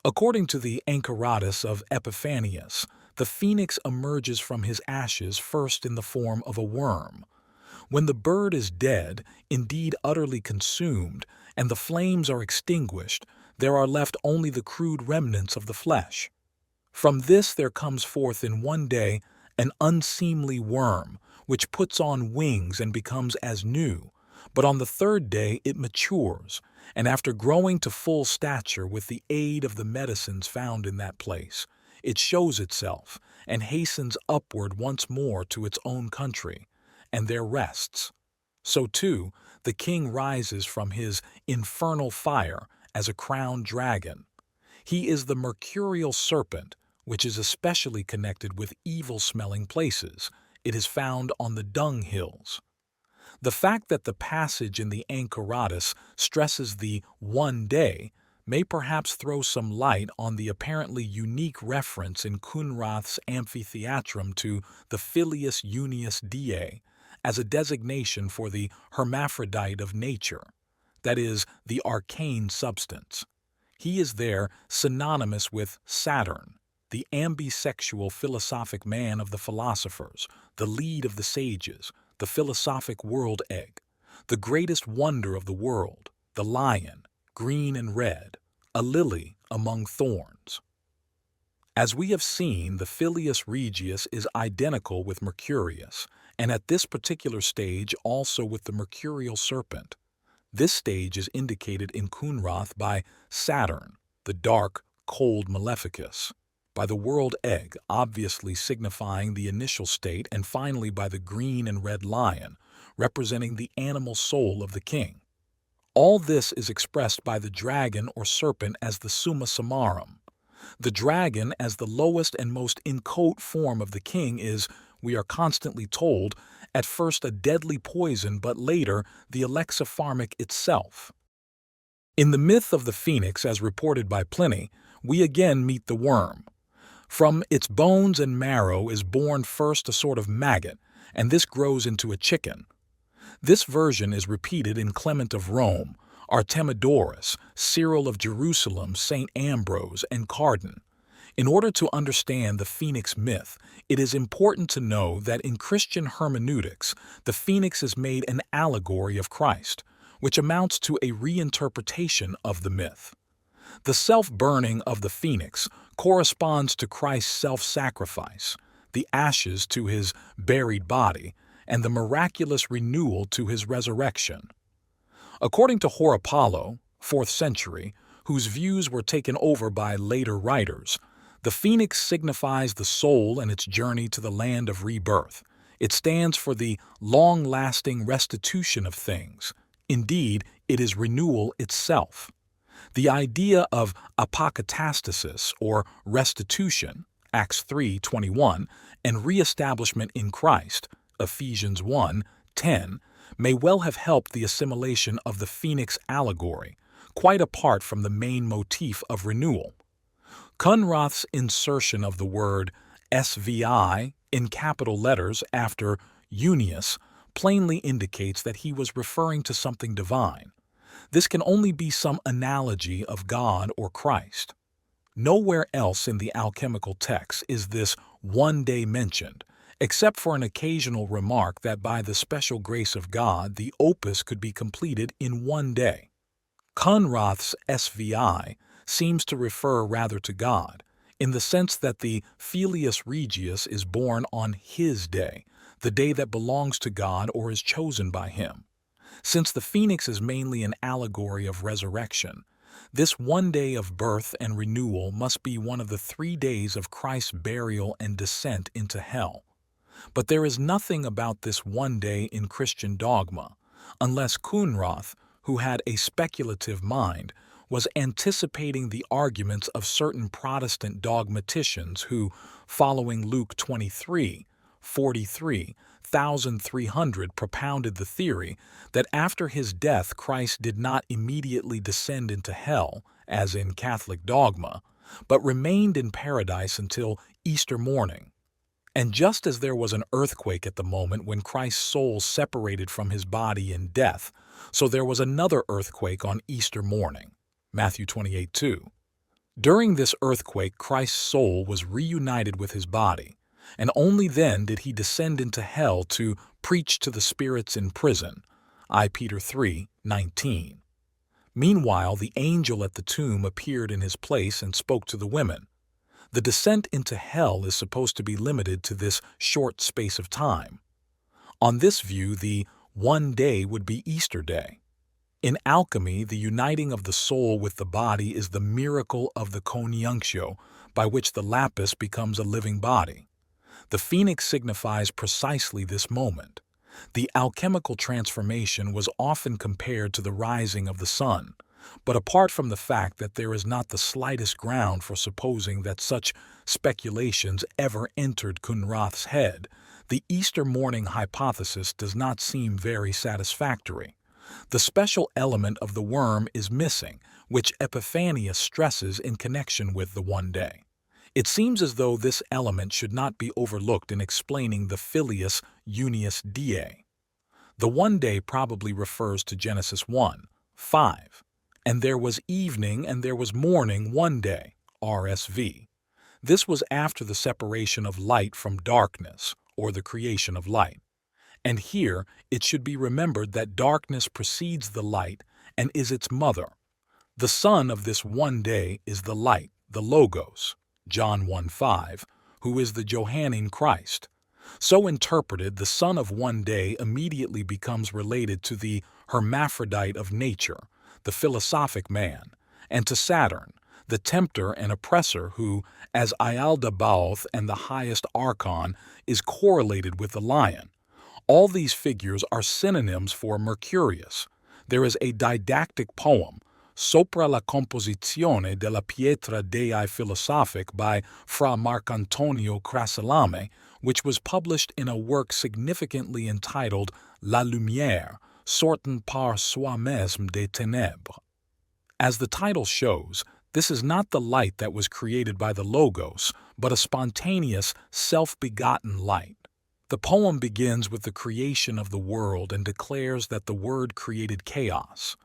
According to the Enchiridion of Epiphanius, the phoenix emerges from his ashes first in the form of a worm. When the bird is dead, indeed utterly consumed, and the flames are extinguished, there are left only the crude remnants of the flesh. From this there comes forth in one day an unseemly worm, which puts on wings and becomes as new, but on the third day it matures, and after growing to full stature with the aid of the medicines found in that place, it shows itself and hastens upward once more to its own country, and there rests. So too, the king rises from his infernal fire as a crowned dragon. He is the mercurial serpent, which is especially connected with evil-smelling places. It is found on the dung hills. The fact that the passage in the Enchiridion stresses the one day may perhaps throw some light on the apparently unique reference in Kunrath's Amphitheatrum to the Filius Unius Die as a designation for the hermaphrodite of nature, that is, the arcane substance. He is there synonymous with Saturn, the ambisexual philosophic man of the philosophers, the lead of the sages, the philosophic world egg, the greatest wonder of the world, the lion, green and red, a lily among thorns. As we have seen, the Filius Regius is identical with Mercurius, and at this particular stage also with the mercurial serpent. This stage is indicated in Kunrath by Saturn, the dark, cold maleficus, by the world egg, obviously signifying the initial state, and finally by the green and red lion, representing the animal soul of the king. All this is expressed by the dragon or serpent as the summa summarum. The dragon, as the lowest and most inchoate form of the king, is, we are constantly told, at first a deadly poison, but later the alexipharmac itself. In the myth of the phoenix, as reported by Pliny, we again meet the worm. From its bones and marrow is born first a sort of maggot, and this grows into a chicken. This version is repeated in Clement of Rome, Artemidorus, Cyril of Jerusalem, St. Ambrose, and Cardan. In order to understand the phoenix myth, it is important to know that in Christian hermeneutics, the phoenix is made an allegory of Christ, which amounts to a reinterpretation of the myth. The self-burning of the phoenix corresponds to Christ's self-sacrifice, the ashes to his buried body, and the miraculous renewal to his resurrection. According to Horapollo, 4th century, whose views were taken over by later writers, the phoenix signifies the soul and its journey to the land of rebirth. It stands for the long-lasting restitution of things. Indeed, it is renewal itself. The idea of apokatastasis, or restitution, Acts 3:21, and reestablishment in Christ, Ephesians 1:10, may well have helped the assimilation of the phoenix allegory, quite apart from the main motif of renewal. Kunrath's insertion of the word SVI in capital letters after Unius plainly indicates that he was referring to something divine. This can only be some analogy of God or Christ. Nowhere else in the alchemical text is this one day mentioned, except for an occasional remark that by the special grace of God the opus could be completed in one day. Kunrath's SVI seems to refer rather to God. in the sense that the Filius Regius is born on his day, the day that belongs to God or is chosen by him. Since the phoenix is mainly an allegory of resurrection, this one day of birth and renewal must be one of the 3 days of Christ's burial and descent into hell. But there is nothing about this one day in Christian dogma, unless Coenrath, who had a speculative mind, was anticipating the arguments of certain Protestant dogmaticians who, following Luke 23:43, propounded the theory that after his death Christ did not immediately descend into hell, as in Catholic dogma, but remained in paradise until Easter morning. And just as there was an earthquake at the moment when Christ's soul separated from his body in death, so there was another earthquake on Easter morning. Matthew 28:2. During this earthquake, Christ's soul was reunited with his body, and only then did he descend into hell to preach to the spirits in prison. I Peter 3:19. Meanwhile, the angel at the tomb appeared in his place and spoke to the women. The descent into hell is supposed to be limited to this short space of time. On this view, the one day would be Easter Day. In alchemy, the uniting of the soul with the body is the miracle of the CONIUNCTIO, by which the lapis becomes a living body. The phoenix signifies precisely this moment. The alchemical transformation was often compared to the rising of the sun, but apart from the fact that there is not the slightest ground for supposing that such speculations ever entered Coenrath's head, the Easter morning hypothesis does not seem very satisfactory. The special element of the worm is missing, which Epiphanius stresses in connection with the one day. It seems as though this element should not be overlooked in explaining the Filius Unius Die. The one day probably refers to Genesis 1:5. And there was evening and there was morning one day, RSV. This was after the separation of light from darkness, or the creation of light. And here it should be remembered that darkness precedes the light and is its mother. The son of this one day is the light, the Logos, John 1:5, who is the Johannine Christ. So interpreted, the son of one day immediately becomes related to the hermaphrodite of nature, the philosophic man, and to Saturn, the tempter and oppressor who, as Ialdabaoth and the highest archon, is correlated with the lion. All these figures are synonyms for Mercurius. There is a didactic poem, Sopra la composizione della pietra dei philosophic by Fra Marcantonio Crassalame, which was published in a work significantly entitled La Lumière, sortant par soi-même des ténèbres. As the title shows, this is not the light that was created by the Logos, but a spontaneous, self-begotten light. The poem begins with the creation of the world and declares that the Word created chaos.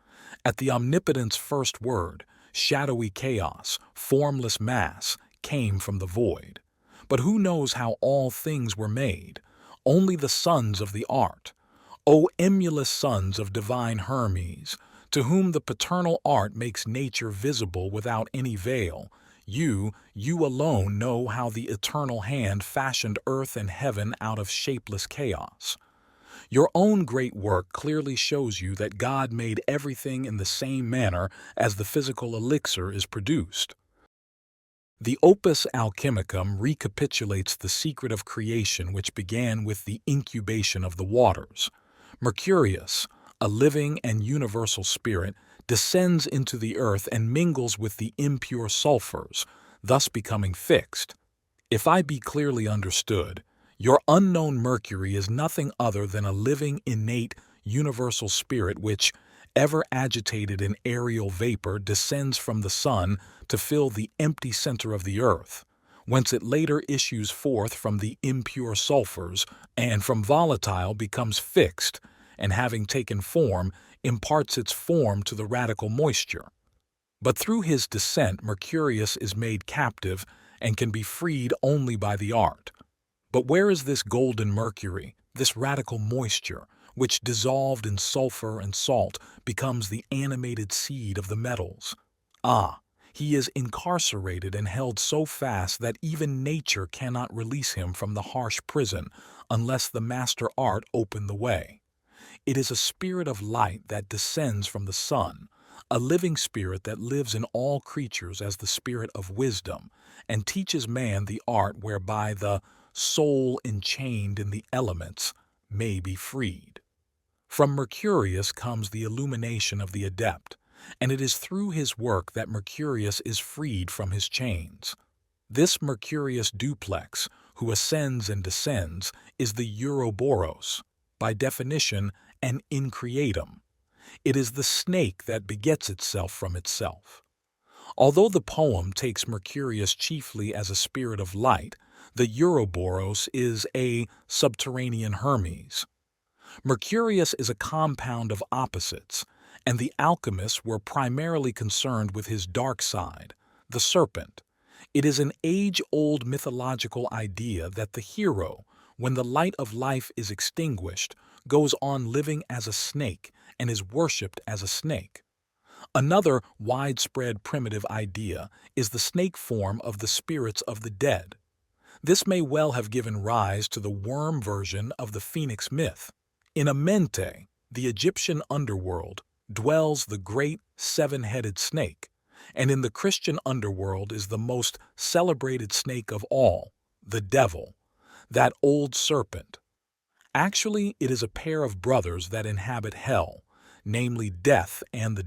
At the Omnipotent's first word, shadowy chaos, formless mass, came from the void. But who knows how all things were made? Only the sons of the art. O emulous sons of divine Hermes, to whom the paternal art makes nature visible without any veil, you alone know how the eternal hand fashioned earth and heaven out of shapeless chaos. Your own great work clearly shows you that God made everything in the same manner as the physical elixir is produced. The Opus Alchemicum recapitulates the secret of creation which began with the incubation of the waters. Mercurius, a living and universal spirit, descends into the earth and mingles with the impure sulphurs, thus becoming fixed. If I be clearly understood, your unknown Mercury is nothing other than a living, innate, universal spirit which, ever agitated in aerial vapor, descends from the sun to fill the empty center of the earth, whence it later issues forth from the impure sulphurs, and from volatile becomes fixed, and having taken form, imparts its form to the radical moisture. But through his descent Mercurius is made captive and can be freed only by the art. But where is this golden mercury, this radical moisture, which dissolved in sulfur and salt becomes the animated seed of the metals? Ah, He is incarcerated and held so fast that even nature cannot release him from the harsh prison unless the master art open the way. It is a spirit of light that descends from the sun, a living spirit that lives in all creatures as the spirit of wisdom, and teaches man the art whereby the soul enchained in the elements may be freed. From Mercurius comes the illumination of the adept, and it is through his work that Mercurius is freed from his chains. This Mercurius duplex, who ascends and descends, is the Ouroboros, by definition an increatum. It is the snake that begets itself from itself. Although the poem takes Mercurius chiefly as a spirit of light, the Ouroboros is a subterranean Hermes. Mercurius is a compound of opposites, and the alchemists were primarily concerned with his dark side, the serpent. It is an age-old mythological idea that the hero, when the light of life is extinguished, goes on living as a snake and is worshipped as a snake. Another widespread primitive idea is the snake form of the spirits of the dead. This may well have given rise to the worm version of the phoenix myth. In Amenti, the Egyptian underworld, dwells the great seven-headed snake, and in the Christian underworld is the most celebrated snake of all, the devil, that old serpent. Actually, it is a pair of brothers that inhabit hell, namely death and the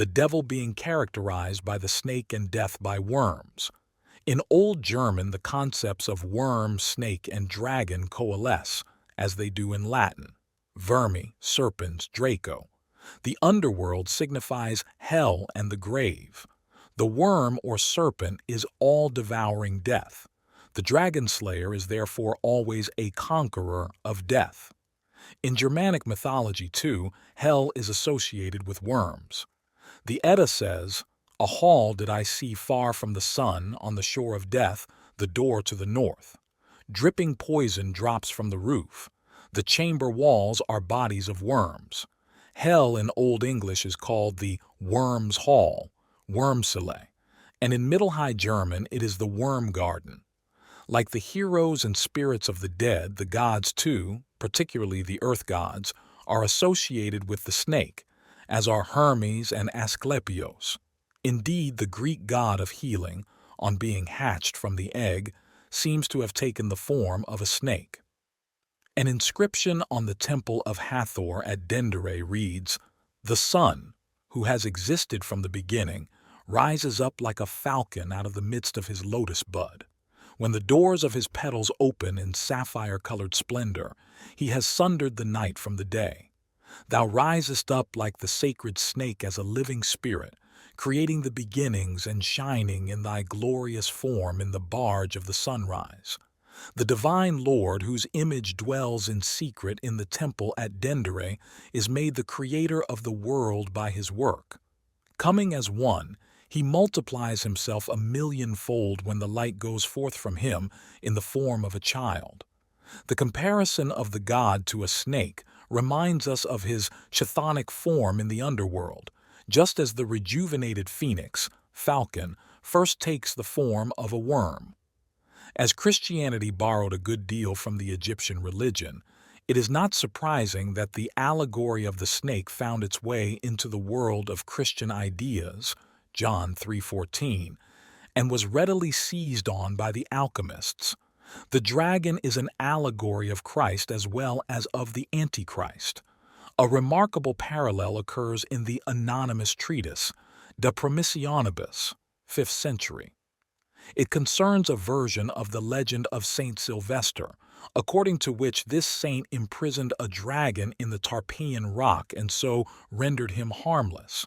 devil being characterized by the snake and death by worms. In Old German, the concepts of worm, snake, and dragon coalesce, as they do in Latin. Vermi, serpens, Draco. The underworld signifies hell and the grave. The worm or serpent is all-devouring death. The dragon slayer is therefore always a conqueror of death. In Germanic mythology, too, hell is associated with worms. The Edda says, "A hall did I see far from the sun, on the shore of death, the door to the north. Dripping poison drops from the roof. The chamber walls are bodies of worms." Hell in Old English is called the Worm's Hall, Wurmsele, and in Middle High German it is the Worm Garden. Like the heroes and spirits of the dead, the gods too, particularly the earth gods, are associated with the snake, as are Hermes and Asclepios. Indeed, the Greek god of healing, on being hatched from the egg, seems to have taken the form of a snake. An inscription on the temple of Hathor at Dendere reads, "The sun, who has existed from the beginning, rises up like a falcon out of the midst of his lotus bud. When the doors of his petals open in sapphire-colored splendor, he has sundered the night from the day. Thou risest up like the sacred snake as a living spirit, creating the beginnings and shining in thy glorious form in the barge of the sunrise. The divine Lord, whose image dwells in secret in the temple at Dendere, is made the creator of the world by his work. Coming as one, he multiplies himself 1,000,000-fold when the light goes forth from him in the form of a child." The comparison of the god to a snake reminds us of his chthonic form in the underworld, just as the rejuvenated phoenix, falcon, first takes the form of a worm. As Christianity borrowed a good deal from the Egyptian religion, it is not surprising that the allegory of the snake found its way into the world of Christian ideas, John 3:14, and was readily seized on by the alchemists. The dragon is an allegory of Christ as well as of the Antichrist. A remarkable parallel occurs in the anonymous treatise, De Promissionibus, 5th century. It concerns a version of the legend of Saint Sylvester, according to which this saint imprisoned a dragon in the Tarpeian rock and so rendered him harmless.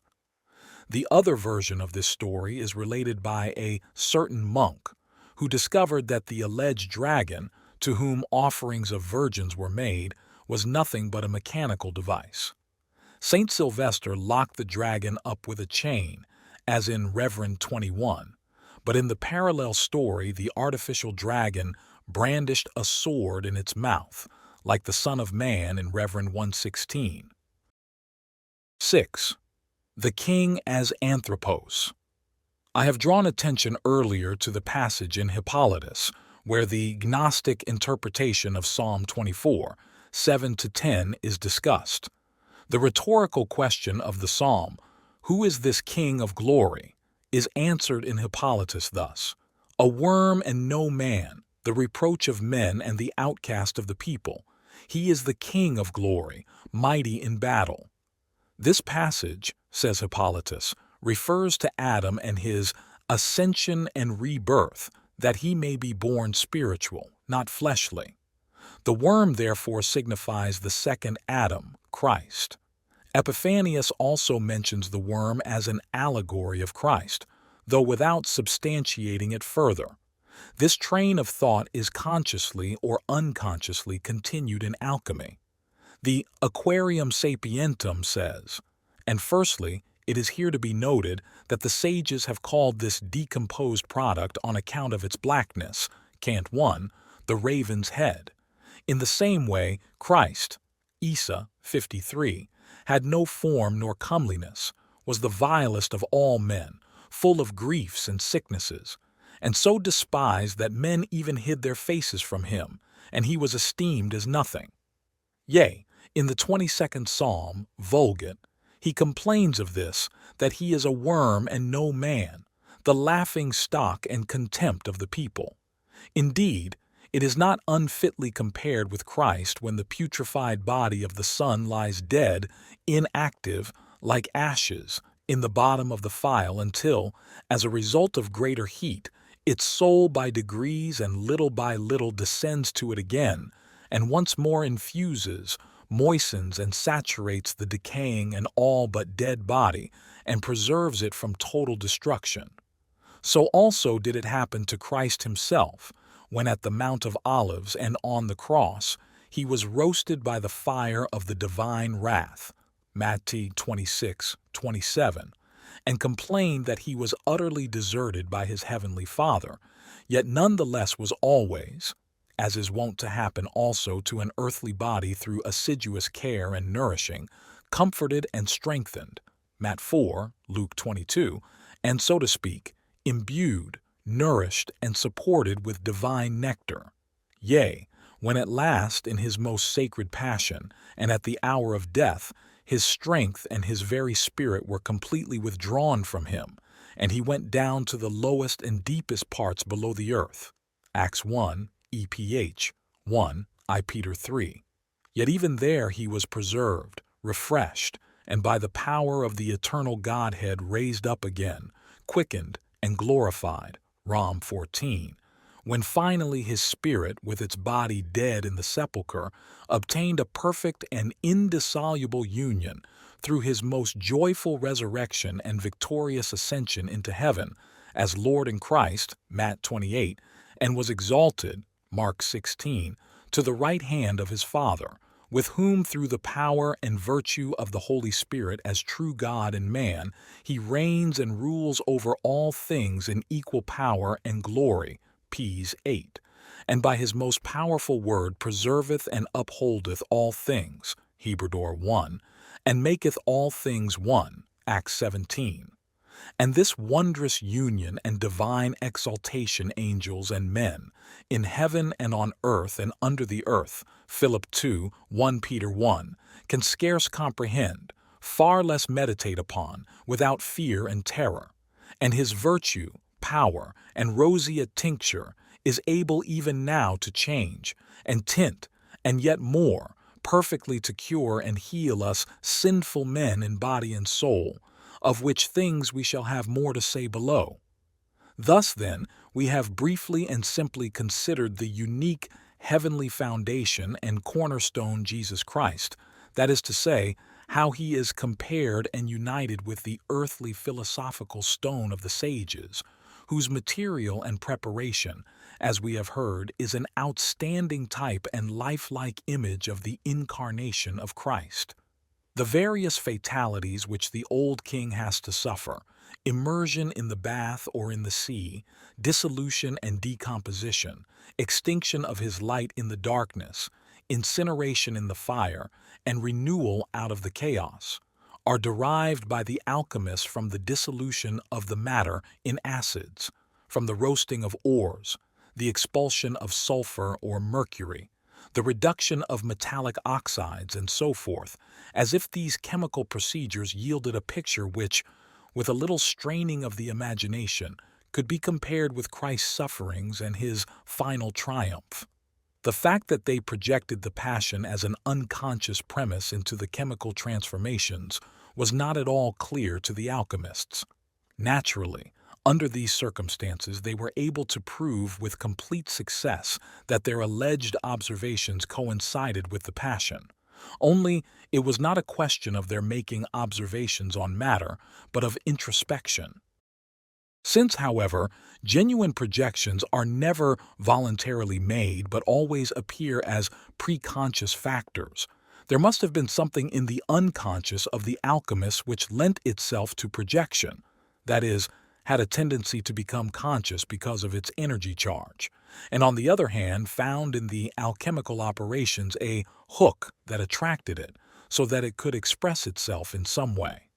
The other version of this story is related by a certain monk who discovered that the alleged dragon, to whom offerings of virgins were made, was nothing but a mechanical device. Saint Sylvester locked the dragon up with a chain, as in Reverend 21, but in the parallel story the artificial dragon brandished a sword in its mouth, like the Son of Man in Reverend 116. 6. The king as Anthropos. I have drawn attention earlier to the passage in Hippolytus, where the Gnostic interpretation of Psalm 24, 7-10 is discussed. The rhetorical question of the psalm, "Who is this King of glory?" is answered in Hippolytus thus: "A worm and no man, the reproach of men and the outcast of the people. He is the King of glory, mighty in battle." This passage, says Hippolytus, refers to Adam and his ascension and rebirth, that he may be born spiritual, not fleshly. The worm therefore signifies the second Adam, Christ. Epiphanius also mentions the worm as an allegory of Christ, though without substantiating it further. This train of thought is consciously or unconsciously continued in alchemy. The Aquarium Sapientum says, and firstly, it is here to be noted that the sages have called this decomposed product on account of its blackness, Cant 1, the raven's head. In the same way, Christ, Isa 53, had no form nor comeliness, was the vilest of all men, full of griefs and sicknesses, and so despised that men even hid their faces from him, and he was esteemed as nothing. Yea, in the 22nd Psalm, Vulgate, he complains of this, that he is a worm and no man, the laughing stock and contempt of the people. Indeed, it is not unfitly compared with Christ when the putrefied body of the Son lies dead, inactive, like ashes, in the bottom of the fire until, as a result of greater heat, its soul by degrees and little by little descends to it again, and once more infuses, moistens and saturates the decaying and all but dead body, and preserves it from total destruction. So also did it happen to Christ himself, when at the Mount of Olives and on the cross, he was roasted by the fire of the divine wrath, Matthew 26:27, and complained that he was utterly deserted by his heavenly Father, yet nonetheless was always, as is wont to happen also to an earthly body through assiduous care and nourishing, comforted and strengthened, Matt 4, Luke 22, and so to speak, imbued, nourished, and supported with divine nectar. Yea, when at last in his most sacred passion, and at the hour of death, his strength and his very spirit were completely withdrawn from him, and he went down to the lowest and deepest parts below the earth. Acts 1, EPH 1, I Peter 3. Yet even there he was preserved, refreshed, and by the power of the eternal Godhead raised up again, quickened, and glorified, Rom 14, when finally his spirit, with its body dead in the sepulchre, obtained a perfect and indissoluble union through his most joyful resurrection and victorious ascension into heaven as Lord in Christ, Matt 28, and was exalted, Mark 16, to the right hand of his Father, with whom through the power and virtue of the Holy Spirit as true God and man, he reigns and rules over all things in equal power and glory, Ps 8, and by his most powerful word preserveth and upholdeth all things, Hebrew 1, and maketh all things one, Acts 17. And this wondrous union and divine exaltation angels and men, in heaven and on earth and under the earth, Philip 2, 1 Peter 1, can scarce comprehend, far less meditate upon, without fear and terror. And his virtue, power, and roseate tincture is able even now to change, and tint, and yet more, perfectly to cure and heal us sinful men in body and soul, of which things we shall have more to say below. Thus, then, we have briefly and simply considered the unique heavenly foundation and cornerstone Jesus Christ, that is to say, how he is compared and united with the earthly philosophical stone of the sages, whose material and preparation, as we have heard, is an outstanding type and lifelike image of the incarnation of Christ. The various fatalities which the old king has to suffer, immersion in the bath or in the sea, dissolution and decomposition, extinction of his light in the darkness, incineration in the fire, and renewal out of the chaos, are derived by the alchemists from the dissolution of the matter in acids, from the roasting of ores, the expulsion of sulfur or mercury, the reduction of metallic oxides, and so forth, as if these chemical procedures yielded a picture which, with a little straining of the imagination, could be compared with Christ's sufferings and his final triumph. The fact that they projected the passion as an unconscious premise into the chemical transformations was not at all clear to the alchemists. Naturally, under these circumstances, they were able to prove with complete success that their alleged observations coincided with the passion. Only, it was not a question of their making observations on matter, but of introspection. Since, however, genuine projections are never voluntarily made but always appear as preconscious factors, there must have been something in the unconscious of the alchemists which lent itself to projection, that is, had a tendency to become conscious because of its energy charge, and on the other hand found in the alchemical operations a hook that attracted it so that it could express itself in some way.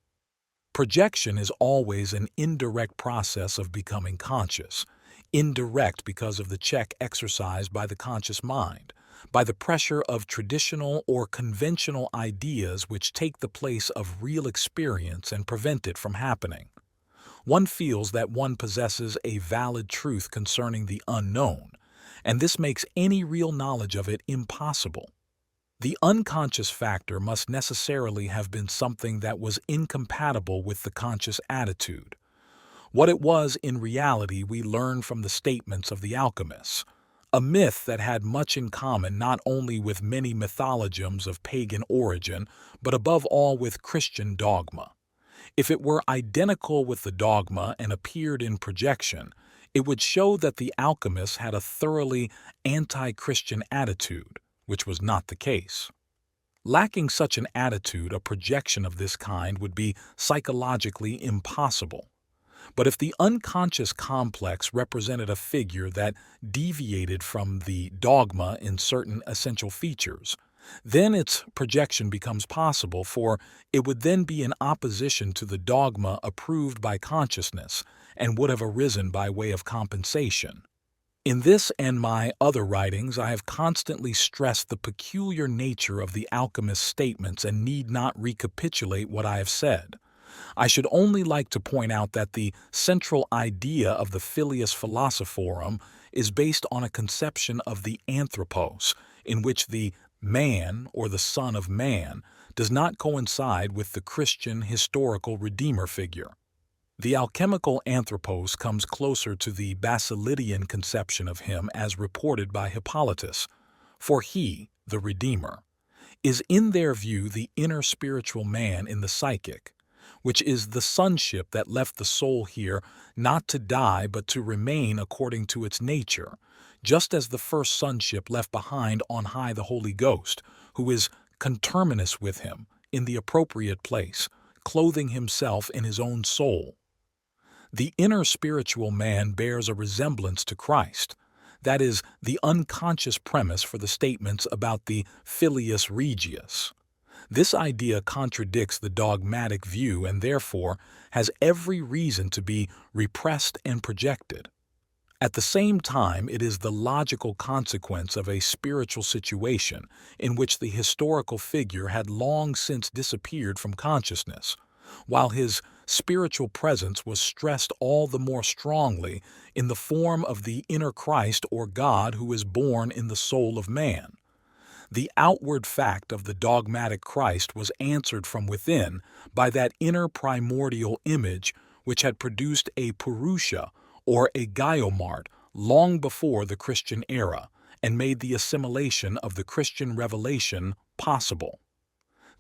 Projection is always an indirect process of becoming conscious, indirect because of the check exercised by the conscious mind, by the pressure of traditional or conventional ideas which take the place of real experience and prevent it from happening. One feels that one possesses a valid truth concerning the unknown, and this makes any real knowledge of it impossible. The unconscious factor must necessarily have been something that was incompatible with the conscious attitude. What it was in reality we learn from the statements of the alchemists, a myth that had much in common not only with many mythologisms of pagan origin, but above all with Christian dogma. If it were identical with the dogma and appeared in projection, it would show that the alchemists had a thoroughly anti-Christian attitude, which was not the case. Lacking such an attitude, a projection of this kind would be psychologically impossible. But if the unconscious complex represented a figure that deviated from the dogma in certain essential features, then its projection becomes possible, for it would then be in opposition to the dogma approved by consciousness and would have arisen by way of compensation. In this and my other writings, I have constantly stressed the peculiar nature of the alchemist's statements and need not recapitulate what I have said. I should only like to point out that the central idea of the Filius Philosophorum is based on a conception of the Anthropos, in which the man, or the Son of Man, does not coincide with the Christian historical Redeemer figure. The alchemical Anthropos comes closer to the Basilidian conception of him as reported by Hippolytus, for he, the Redeemer, is in their view the inner spiritual man in the psychic, which is the sonship that left the soul here not to die but to remain according to its nature, just as the first sonship left behind on high the Holy Ghost, who is conterminous with him in the appropriate place, clothing himself in his own soul. The inner spiritual man bears a resemblance to Christ. That is the unconscious premise for the statements about the filius regius. This idea contradicts the dogmatic view and therefore has every reason to be repressed and projected. At the same time, it is the logical consequence of a spiritual situation in which the historical figure had long since disappeared from consciousness, while his spiritual presence was stressed all the more strongly in the form of the inner Christ or God who is born in the soul of man. The outward fact of the dogmatic Christ was answered from within by that inner primordial image which had produced a Purusha or a Gaiomart long before the Christian era and made the assimilation of the Christian revelation possible.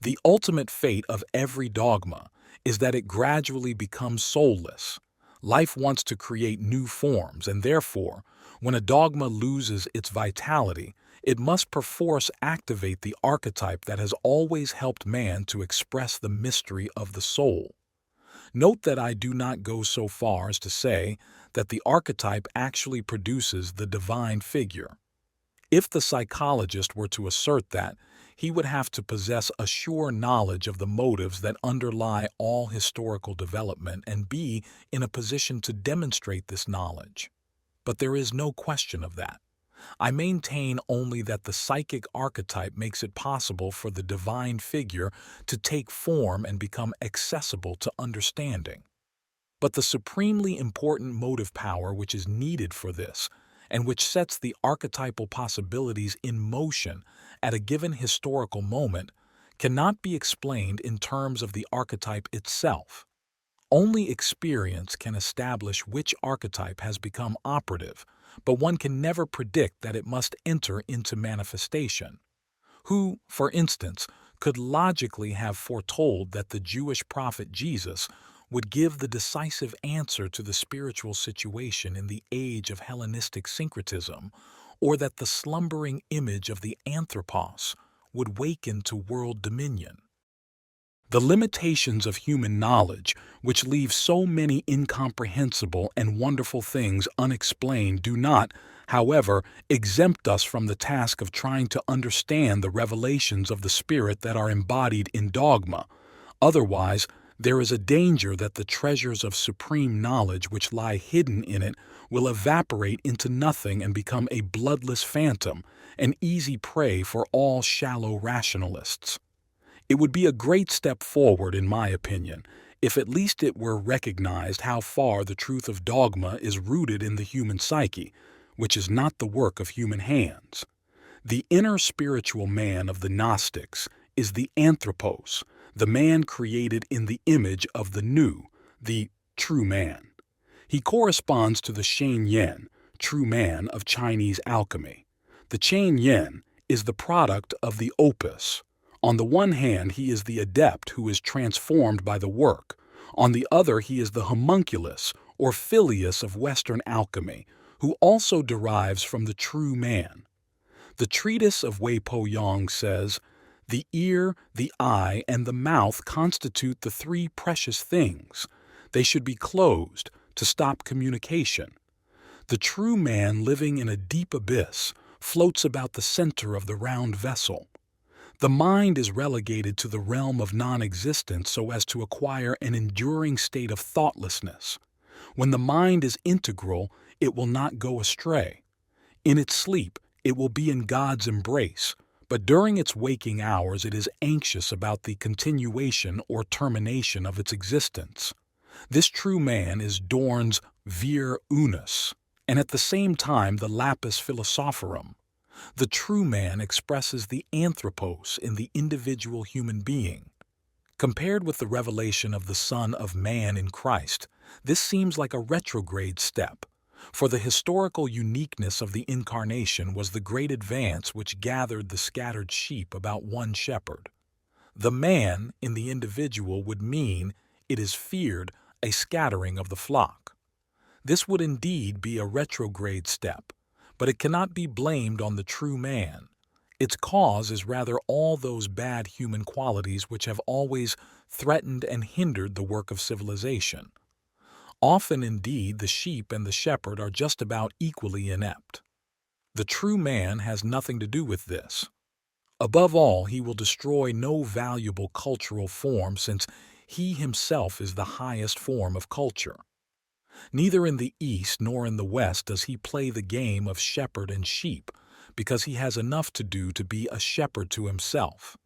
The ultimate fate of every dogma is that it gradually becomes soulless. Life wants to create new forms, and therefore, when a dogma loses its vitality, it must perforce activate the archetype that has always helped man to express the mystery of the soul. Note that I do not go so far as to say that the archetype actually produces the divine figure. If the psychologist were to assert that, he would have to possess a sure knowledge of the motives that underlie all historical development and be in a position to demonstrate this knowledge. But there is no question of that. I maintain only that the psychic archetype makes it possible for the divine figure to take form and become accessible to understanding. But the supremely important motive power which is needed for this, and which sets the archetypal possibilities in motion at a given historical moment, cannot be explained in terms of the archetype itself. Only experience can establish which archetype has become operative, but one can never predict that it must enter into manifestation. Who, for instance, could logically have foretold that the Jewish prophet Jesus would give the decisive answer to the spiritual situation in the age of Hellenistic syncretism, or that the slumbering image of the Anthropos would waken to world dominion? The limitations of human knowledge, which leave so many incomprehensible and wonderful things unexplained, do not, however, exempt us from the task of trying to understand the revelations of the Spirit that are embodied in dogma. Otherwise, there is a danger that the treasures of supreme knowledge which lie hidden in it will evaporate into nothing and become a bloodless phantom, an easy prey for all shallow rationalists. It would be a great step forward, in my opinion, if at least it were recognized how far the truth of dogma is rooted in the human psyche, which is not the work of human hands. The inner spiritual man of the Gnostics is the Anthropos, the man created in the image of the new, the true man. He corresponds to the Shen Yen, true man of Chinese alchemy. The Shen Yen is the product of the opus. On the one hand, he is the adept who is transformed by the work. On the other, he is the homunculus, or filius of Western alchemy, who also derives from the true man. The treatise of Wei Po Yang says, "The ear, the eye, and the mouth constitute the three precious things. They should be closed to stop communication. The true man, living in a deep abyss, floats about the center of the round vessel. The mind is relegated to the realm of non-existence so as to acquire an enduring state of thoughtlessness. When the mind is integral, it will not go astray. In its sleep, it will be in God's embrace, but during its waking hours it is anxious about the continuation or termination of its existence. This true man is Dorn's vir unus, and at the same time the lapis philosophorum. The true man expresses the anthropos in the individual human being. Compared with the revelation of the Son of Man in Christ, this seems like a retrograde step, for the historical uniqueness of the Incarnation was the great advance which gathered the scattered sheep about one shepherd. The man in the individual would mean, it is feared, a scattering of the flock. This would indeed be a retrograde step, but it cannot be blamed on the true man. Its cause is rather all those bad human qualities which have always threatened and hindered the work of civilization. Often, indeed, the sheep and the shepherd are just about equally inept. The true man has nothing to do with this. Above all, he will destroy no valuable cultural form, since he himself is the highest form of culture. Neither in the East nor in the West does he play the game of shepherd and sheep, because he has enough to do to be a shepherd to himself.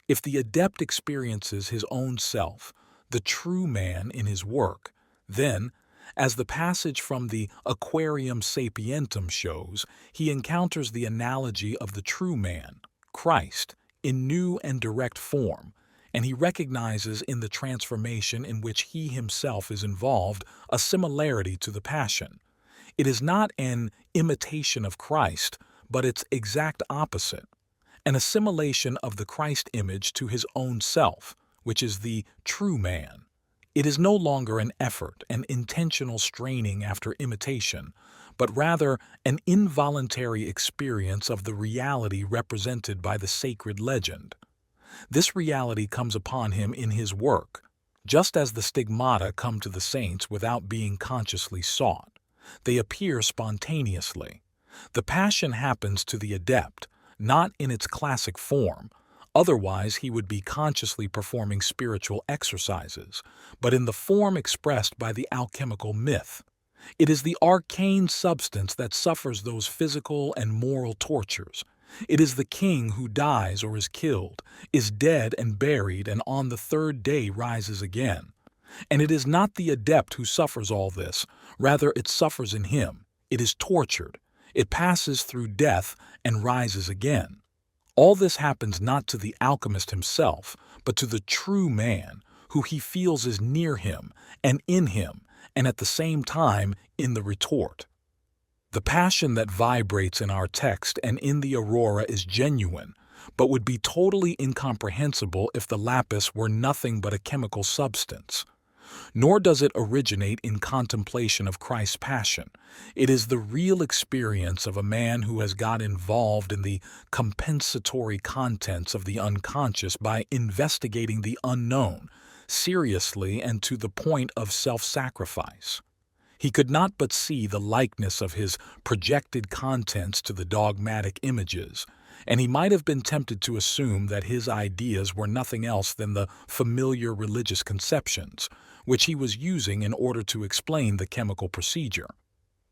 If the adept experiences his own self, the true man in his work, then, as the passage from the Aquarium Sapientum shows, he encounters the analogy of the true man, Christ, in new and direct form, and he recognizes in the transformation in which he himself is involved a similarity to the Passion. It is not an imitation of Christ, but its exact opposite, an assimilation of the Christ image to his own self, which is the true man. It is no longer an effort, an intentional straining after imitation, but rather an involuntary experience of the reality represented by the sacred legend. This reality comes upon him in his work, just as the stigmata come to the saints without being consciously sought. They appear spontaneously. The Passion happens to the adept, not in its classic form, Otherwise, he would be consciously performing spiritual exercises, but in the form expressed by the alchemical myth. It is the arcane substance that suffers those physical and moral tortures. It is the king who dies or is killed, is dead and buried, and on the third day rises again. And it is not the adept who suffers all this, rather it suffers in him. It is tortured. It passes through death and rises again. All this happens not to the alchemist himself, but to the true man, who he feels is near him and in him, and at the same time in the retort. The passion that vibrates in our text and in the aurora is genuine, but would be totally incomprehensible if the lapis were nothing but a chemical substance. Nor does it originate in contemplation of Christ's passion. It is the real experience of a man who has got involved in the compensatory contents of the unconscious by investigating the unknown, seriously and to the point of self-sacrifice. He could not but see the likeness of his projected contents to the dogmatic images, and he might have been tempted to assume that his ideas were nothing else than the familiar religious conceptions, which he was using in order to explain the chemical procedure.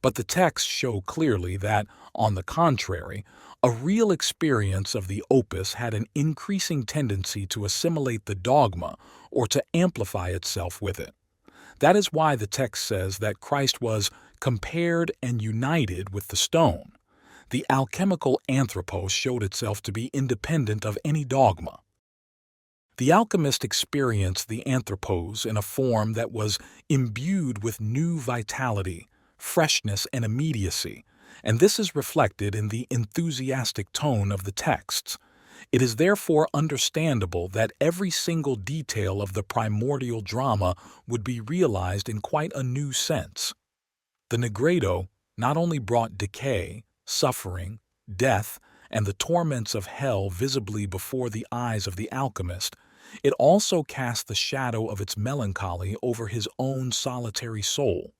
But the texts show clearly that, on the contrary, a real experience of the opus had an increasing tendency to assimilate the dogma or to amplify itself with it. That is why the text says that Christ was compared and united with the stone. The alchemical anthropos showed itself to be independent of any dogma. The alchemist experienced the anthropos in a form that was imbued with new vitality, freshness, and immediacy, and this is reflected in the enthusiastic tone of the texts. It is therefore understandable that every single detail of the primordial drama would be realized in quite a new sense. The Negredo not only brought decay, suffering, death, and the torments of hell visibly before the eyes of the alchemist, it also cast the shadow of its melancholy over his own solitary soul.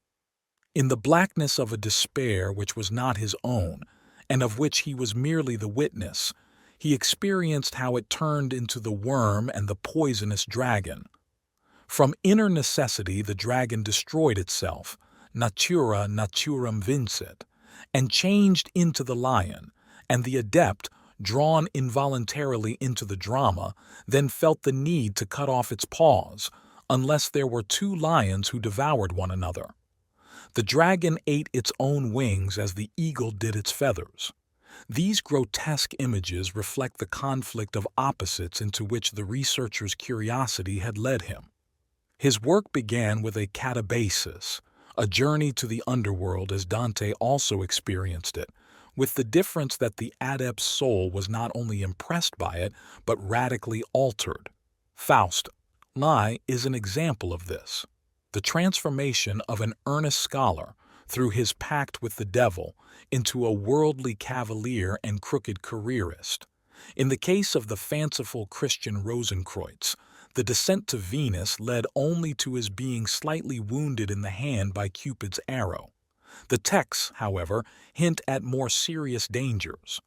In the blackness of a despair which was not his own, and of which he was merely the witness, he experienced how it turned into the worm and the poisonous dragon. From inner necessity the dragon destroyed itself, natura naturam vincit, and changed into the lion, and the adept, drawn involuntarily into the drama, then felt the need to cut off its paws, unless there were two lions who devoured one another. The dragon ate its own wings as the eagle did its feathers. These grotesque images reflect the conflict of opposites into which the researcher's curiosity had led him. His work began with a catabasis, a journey to the underworld as Dante also experienced it, with the difference that the adept's soul was not only impressed by it, but radically altered. Faust is an example of this. The transformation of an earnest scholar, through his pact with the devil, into a worldly cavalier and crooked careerist. In the case of the fanciful Christian Rosenkreutz, the descent to Venus led only to his being slightly wounded in the hand by Cupid's arrow. The texts, however, hint at more serious dangers.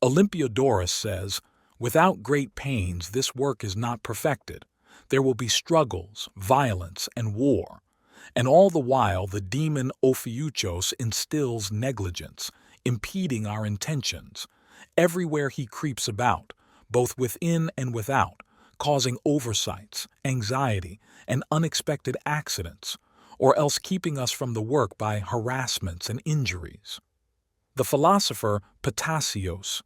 Olympiodorus says, "Without great pains this work is not perfected. There will be struggles, violence, and war. And all the while the demon Ophiuchos instills negligence, impeding our intentions. Everywhere he creeps about, both within and without, causing oversights, anxiety, and unexpected accidents, or else keeping us from the work by harassments and injuries." The philosopher Ptasios,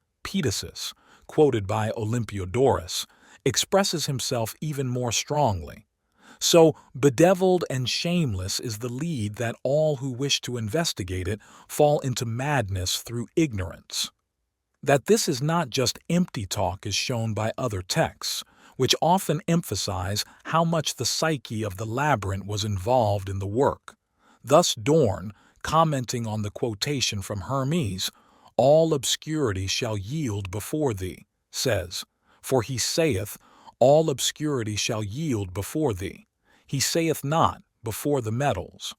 quoted by Olympiodorus, expresses himself even more strongly. So bedeviled and shameless is the lead that all who wish to investigate it fall into madness through ignorance. That this is not just empty talk is shown by other texts, which often emphasize how much the psyche of the labyrinth was involved in the work. Thus Dorn, commenting on the quotation from Hermes, "All obscurity shall yield before thee," says, "For he saith, all obscurity shall yield before thee. He saith not, before the metals."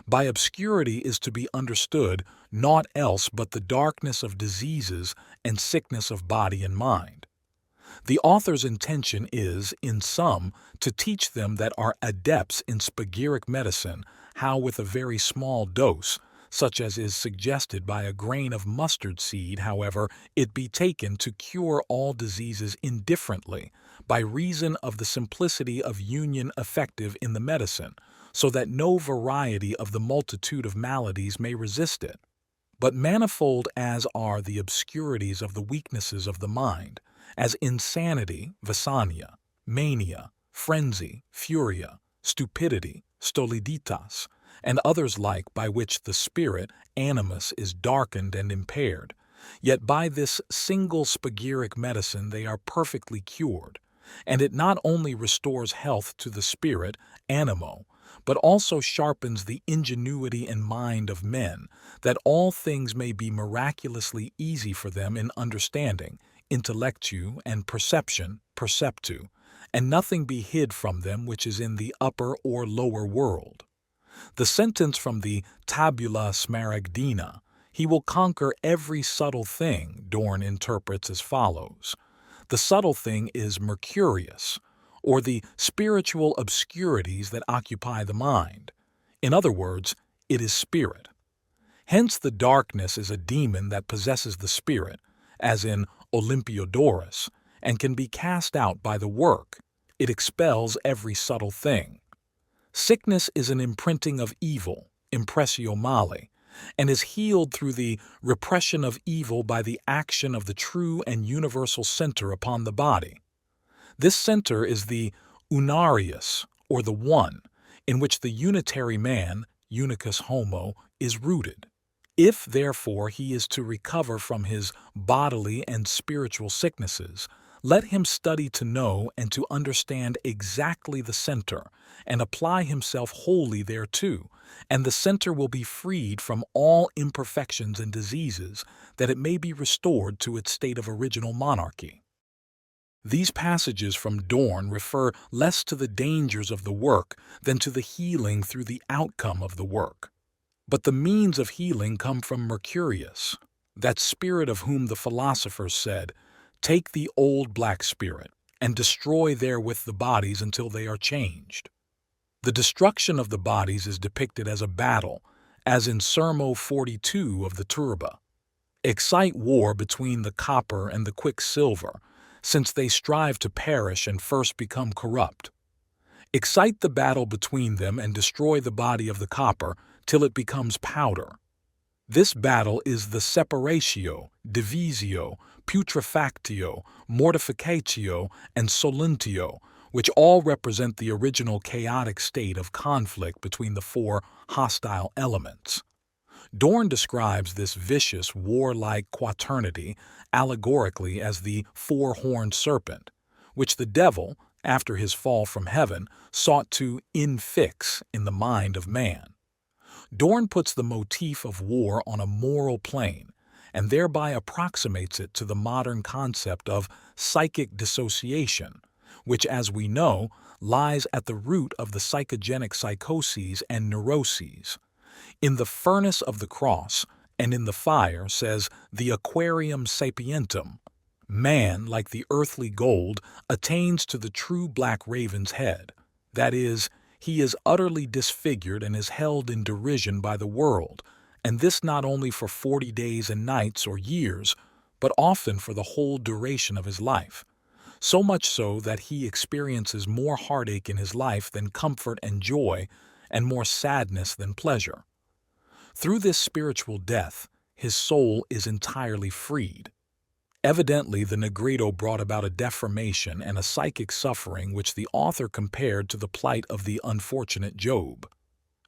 By obscurity is to be understood naught else but the darkness of diseases and sickness of body and mind. The author's intention is, in sum, to teach them that are adepts in spagyric medicine how with a very small dose, such as is suggested by a grain of mustard seed, however, it be taken to cure all diseases indifferently, by reason of the simplicity of union effective in the medicine, so that no variety of the multitude of maladies may resist it. But manifold as are the obscurities of the weaknesses of the mind, as insanity, vasania, mania, frenzy, furia, stupidity, stoliditas, and others like, by which the spirit, animus, is darkened and impaired, yet by this single spagyric medicine they are perfectly cured, and it not only restores health to the spirit, animo, but also sharpens the ingenuity and mind of men, that all things may be miraculously easy for them in understanding, intellectu, and perception, perceptu, and nothing be hid from them which is in the upper or lower world. The sentence from the Tabula Smaragdina, "He will conquer every subtle thing," Dorn interprets as follows. The subtle thing is Mercurius, or the spiritual obscurities that occupy the mind. In other words, it is spirit. Hence the darkness is a demon that possesses the spirit, as in Olympiodorus, and can be cast out by the work. It expels every subtle thing. Sickness is an imprinting of evil, impressio mali, and is healed through the repression of evil by the action of the true and universal center upon the body. This center is the unarius, or the one, in which the unitary man, unicus homo, is rooted. If, therefore, he is to recover from his bodily and spiritual sicknesses, let him study to know and to understand exactly the center, and apply himself wholly thereto, and the center will be freed from all imperfections and diseases, that it may be restored to its state of original monarchy. These passages from Dorn refer less to the dangers of the work than to the healing through the outcome of the work. But the means of healing come from Mercurius, that spirit of whom the philosophers said, "Take the old black spirit, and destroy therewith the bodies until they are changed." The destruction of the bodies is depicted as a battle, as in Sermo 42 of the Turba. Excite war between the copper and the quicksilver, since they strive to perish and first become corrupt. Excite the battle between them and destroy the body of the copper till it becomes powder. This battle is the separatio, divisio, putrefactio, mortificatio, and solentio, which all represent the original chaotic state of conflict between the four hostile elements. Dorn describes this vicious, warlike quaternity allegorically as the four-horned serpent, which the devil, after his fall from heaven, sought to infix in the mind of man. Dorn puts the motif of war on a moral plane, and thereby approximates it to the modern concept of psychic dissociation, which, as we know, lies at the root of the psychogenic psychoses and neuroses. In the furnace of the cross, and in the fire, says the Aquarium Sapientum, man, like the earthly gold, attains to the true black raven's head. That is, he is utterly disfigured and is held in derision by the world, and this not only for 40 days and nights or years, but often for the whole duration of his life. So much so that he experiences more heartache in his life than comfort and joy, and more sadness than pleasure. Through this spiritual death, his soul is entirely freed. Evidently, the Negredo brought about a deformation and a psychic suffering which the author compared to the plight of the unfortunate Job.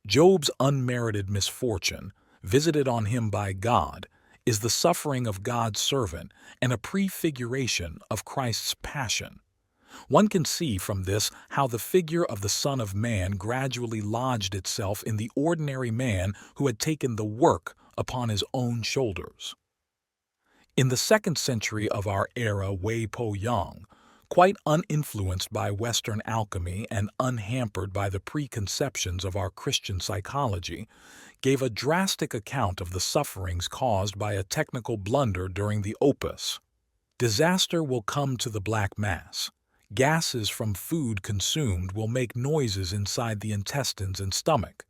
Job's unmerited misfortune, visited on him by God, is the suffering of God's servant and a prefiguration of Christ's passion. One can see from this how the figure of the Son of Man gradually lodged itself in the ordinary man who had taken the work upon his own shoulders. In the 2nd century of our era, Wei Po Yang, quite uninfluenced by Western alchemy and unhampered by the preconceptions of our Christian psychology, gave a drastic account of the sufferings caused by a technical blunder during the opus. Disaster will come to the black mass. Gases from food consumed will make noises inside the intestines and stomach.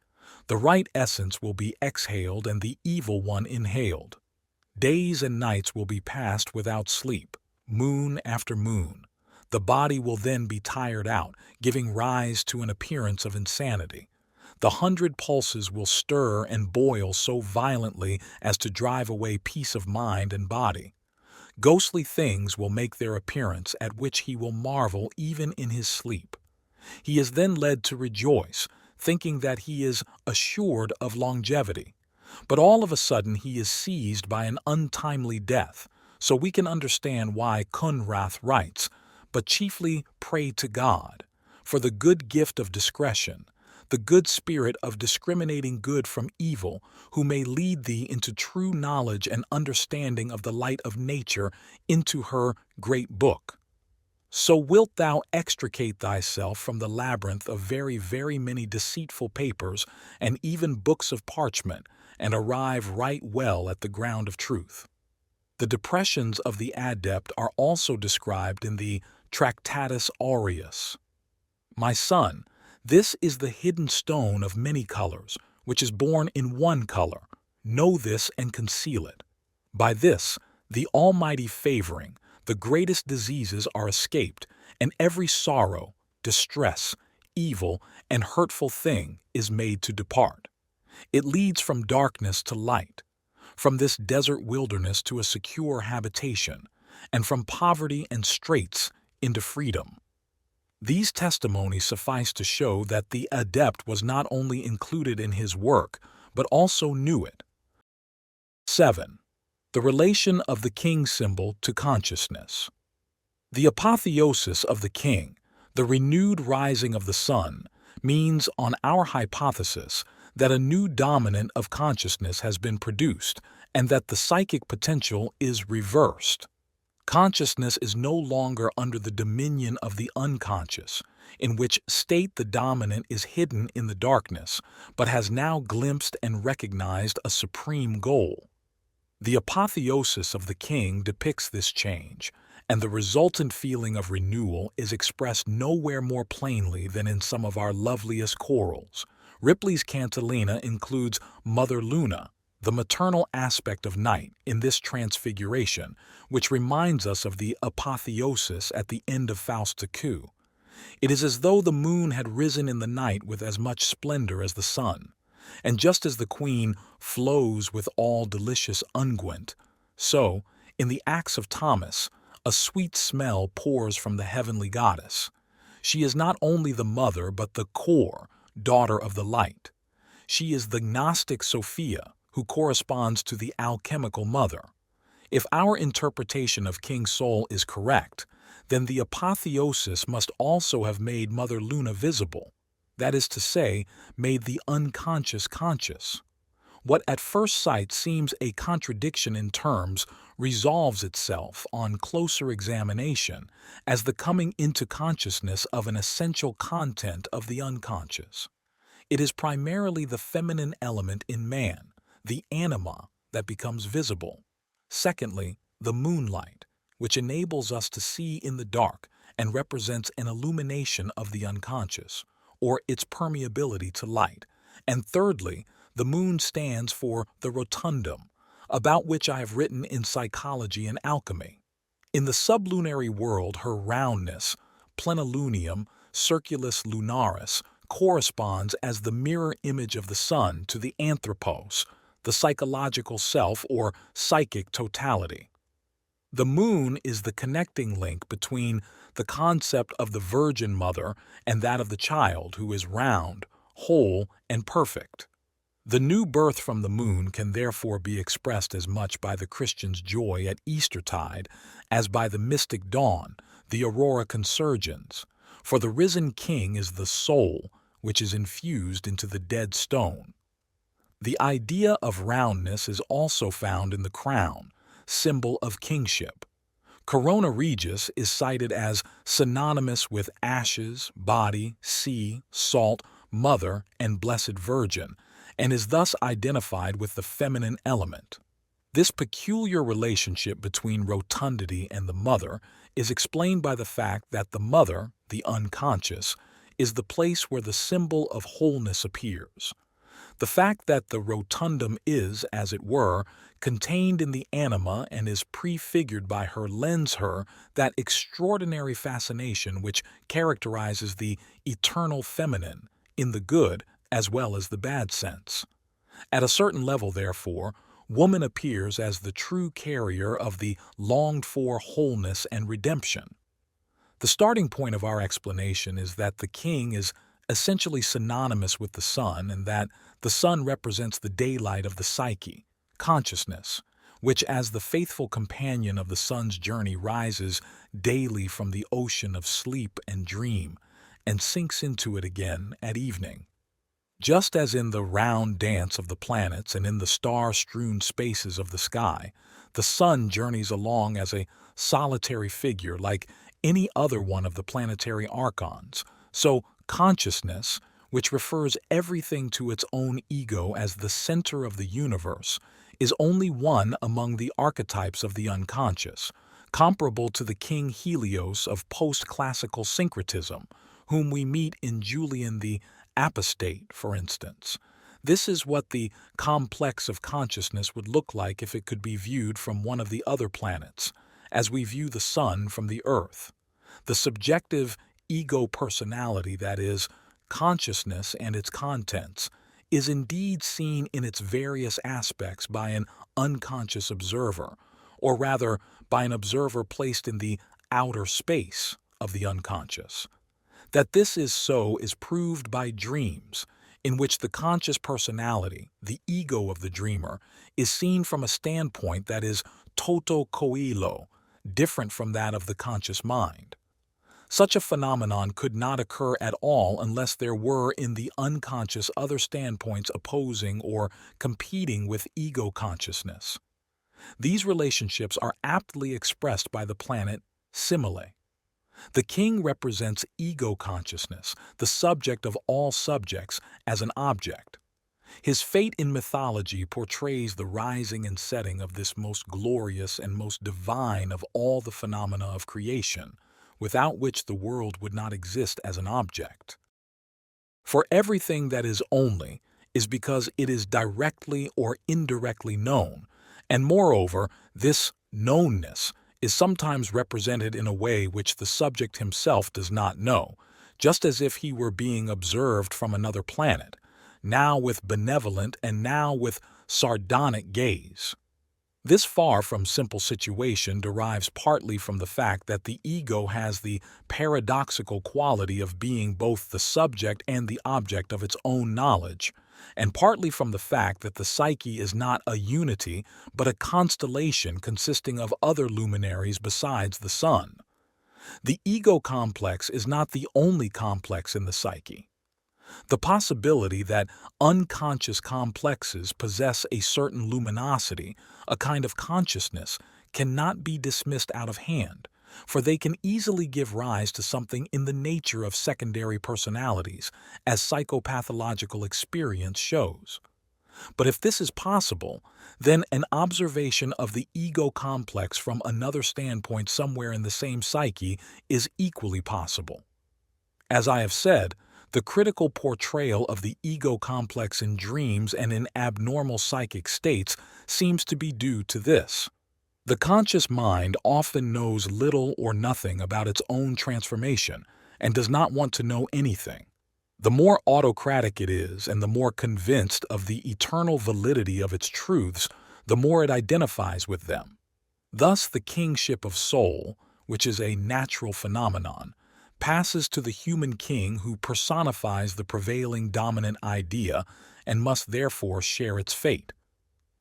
The right essence will be exhaled and the evil one inhaled. Days and nights will be passed without sleep, moon after moon. The body will then be tired out, giving rise to an appearance of insanity. The 100 pulses will stir and boil so violently as to drive away peace of mind and body. Ghostly things will make their appearance, at which he will marvel even in his sleep. He is then led to rejoice, thinking that he is assured of longevity. But all of a sudden he is seized by an untimely death, so we can understand why Conrath writes, "But chiefly pray to God, for the good gift of discretion, the good spirit of discriminating good from evil, who may lead thee into true knowledge and understanding of the light of nature, into her great book. So wilt thou extricate thyself from the labyrinth of very, very many deceitful papers and even books of parchment, and arrive right well at the ground of truth." The depressions of the adept are also described in the Tractatus Aureus. "My son, this is the hidden stone of many colors, which is born in one color. Know this and conceal it. By this, the Almighty favoring, the greatest diseases are escaped, and every sorrow, distress, evil, and hurtful thing is made to depart. It leads from darkness to light, from this desert wilderness to a secure habitation, and from poverty and straits into freedom." These testimonies suffice to show that the adept was not only included in his work, but also knew it. 7. The relation of the king symbol to consciousness. The apotheosis of the king, the renewed rising of the sun, means, on our hypothesis, that a new dominant of consciousness has been produced and that the psychic potential is reversed. Consciousness is no longer under the dominion of the unconscious, in which state the dominant is hidden in the darkness, but has now glimpsed and recognized a supreme goal. The apotheosis of the king depicts this change, and the resultant feeling of renewal is expressed nowhere more plainly than in some of our loveliest chorals. Ripley's cantilena includes Mother Luna, the maternal aspect of night, in this transfiguration, which reminds us of the apotheosis at the end of Faust II. It is as though the moon had risen in the night with as much splendor as the sun, and just as the queen flows with all delicious unguent, so, in the Acts of Thomas, a sweet smell pours from the heavenly goddess. She is not only the mother but the core, daughter of the light. She is the Gnostic Sophia, who corresponds to the alchemical mother. If our interpretation of King Sol is correct, then the apotheosis must also have made Mother Luna visible, that is to say, made the unconscious conscious. What at first sight seems a contradiction in terms resolves itself on closer examination as the coming into consciousness of an essential content of the unconscious. It is primarily the feminine element in man, the anima, that becomes visible. Secondly, the moonlight, which enables us to see in the dark and represents an illumination of the unconscious, or its permeability to light. And thirdly, the moon stands for the rotundum, about which I have written in Psychology and Alchemy. In the sublunary world, her roundness, plenilunium, circulus lunaris, corresponds as the mirror image of the sun to the anthropos, the psychological self or psychic totality. The moon is the connecting link between the concept of the Virgin Mother and that of the child who is round, whole, and perfect. The new birth from the moon can therefore be expressed as much by the Christian's joy at Eastertide as by the mystic dawn, the aurora consurgens, for the risen king is the soul which is infused into the dead stone. The idea of roundness is also found in the crown, symbol of kingship. Corona Regis is cited as synonymous with ashes, body, sea, salt, mother, and blessed virgin, and is thus identified with the feminine element. This peculiar relationship between rotundity and the mother is explained by the fact that the mother, the unconscious, is the place where the symbol of wholeness appears. The fact that the rotundum is, as it were, contained in the anima and is prefigured by her lends her that extraordinary fascination which characterizes the eternal feminine, in the good as well as the bad sense. At a certain level, therefore, woman appears as the true carrier of the longed-for wholeness and redemption. The starting point of our explanation is that the king is essentially synonymous with the sun and that the sun represents the daylight of the psyche, consciousness, which as the faithful companion of the sun's journey rises daily from the ocean of sleep and dream and sinks into it again at evening. Just as in the round dance of the planets and in the star-strewn spaces of the sky, the sun journeys along as a solitary figure like any other one of the planetary archons, so consciousness, which refers everything to its own ego as the center of the universe, is only one among the archetypes of the unconscious, comparable to the King Helios of post-classical syncretism, whom we meet in Julian the Apostate, for instance. This is what the complex of consciousness would look like if it could be viewed from one of the other planets, as we view the sun from the earth. The subjective ego-personality, that is, consciousness and its contents, is indeed seen in its various aspects by an unconscious observer, or rather by an observer placed in the outer space of the unconscious. That this is so is proved by dreams, in which the conscious personality, the ego of the dreamer, is seen from a standpoint that is toto coelo, different from that of the conscious mind. Such a phenomenon could not occur at all unless there were in the unconscious other standpoints opposing or competing with ego consciousness. These relationships are aptly expressed by the planet Simile. The king represents ego consciousness, the subject of all subjects, as an object. His fate in mythology portrays the rising and setting of this most glorious and most divine of all the phenomena of creation, without which the world would not exist as an object. For everything that is only is because it is directly or indirectly known, and moreover, this knownness is sometimes represented in a way which the subject himself does not know, just as if he were being observed from another planet, now with benevolent and now with sardonic gaze. This far from simple situation derives partly from the fact that the ego has the paradoxical quality of being both the subject and the object of its own knowledge, and partly from the fact that the psyche is not a unity but a constellation consisting of other luminaries besides the sun. The ego complex is not the only complex in the psyche. The possibility that unconscious complexes possess a certain luminosity, a kind of consciousness, cannot be dismissed out of hand, for they can easily give rise to something in the nature of secondary personalities, as psychopathological experience shows. But if this is possible, then an observation of the ego complex from another standpoint somewhere in the same psyche is equally possible. As I have said, the critical portrayal of the ego complex in dreams and in abnormal psychic states seems to be due to this. The conscious mind often knows little or nothing about its own transformation and does not want to know anything. The more autocratic it is and the more convinced of the eternal validity of its truths, the more it identifies with them. Thus, the kingship of soul, which is a natural phenomenon, passes to the human king who personifies the prevailing dominant idea and must therefore share its fate.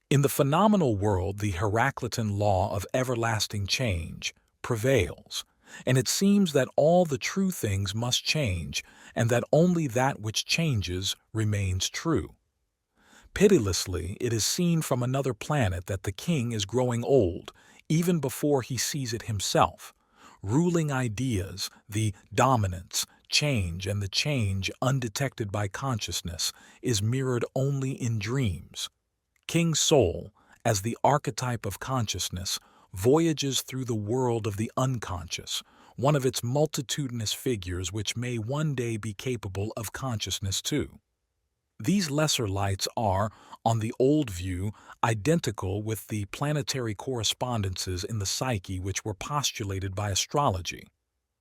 In the phenomenal world, the Heraclitan law of everlasting change prevails, and it seems that all the true things must change, and that only that which changes remains true. Pitilessly, it is seen from another planet that the king is growing old, even before he sees it himself. Ruling ideas, the dominance, change, and the change undetected by consciousness is mirrored only in dreams. King Sol, as the archetype of consciousness voyages through the world of the unconscious, one of its multitudinous figures which may one day be capable of consciousness too. These lesser lights are, on the old view, identical with the planetary correspondences in the psyche which were postulated by astrology.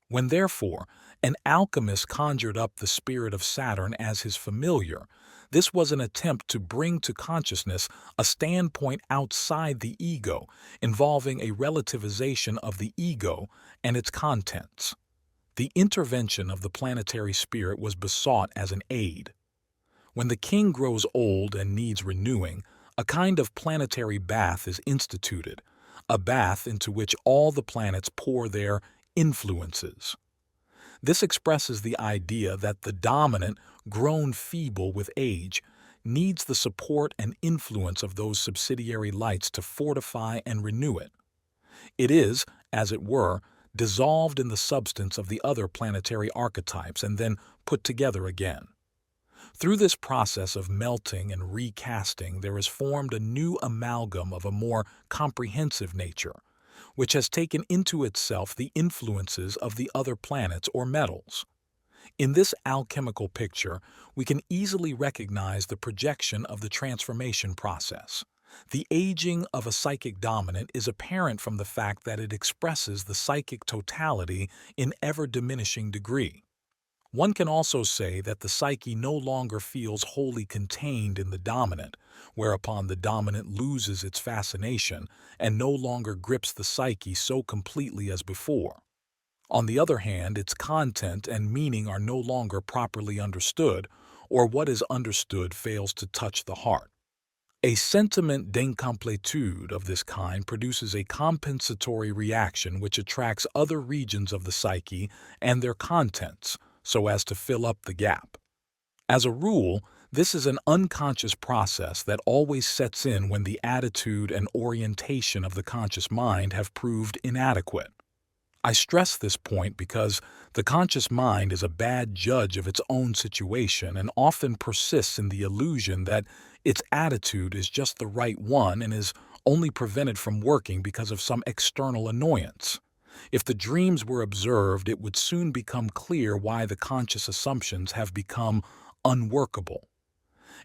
When, therefore, an alchemist conjured up the spirit of Saturn as his familiar, this was an attempt to bring to consciousness a standpoint outside the ego, involving a relativization of the ego and its contents. The intervention of the planetary spirit was besought as an aid. When the king grows old and needs renewing, a kind of planetary bath is instituted, a bath into which all the planets pour their influences. This expresses the idea that the dominant, grown feeble with age, needs the support and influence of those subsidiary lights to fortify and renew it. It is, as it were, dissolved in the substance of the other planetary archetypes and then put together again. Through this process of melting and recasting, there is formed a new amalgam of a more comprehensive nature, which has taken into itself the influences of the other planets or metals. In this alchemical picture, we can easily recognize the projection of the transformation process. The aging of a psychic dominant is apparent from the fact that it expresses the psychic totality in ever-diminishing degree. One can also say that the psyche no longer feels wholly contained in the dominant, whereupon the dominant loses its fascination and no longer grips the psyche so completely as before. On the other hand, its content and meaning are no longer properly understood, or what is understood fails to touch the heart. A sentiment d'incomplétude of this kind produces a compensatory reaction which attracts other regions of the psyche and their contents, so as to fill up the gap. As a rule, this is an unconscious process that always sets in when the attitude and orientation of the conscious mind have proved inadequate. I stress this point because the conscious mind is a bad judge of its own situation and often persists in the illusion that its attitude is just the right one and is only prevented from working because of some external annoyance. If the dreams were observed, it would soon become clear why the conscious assumptions have become unworkable.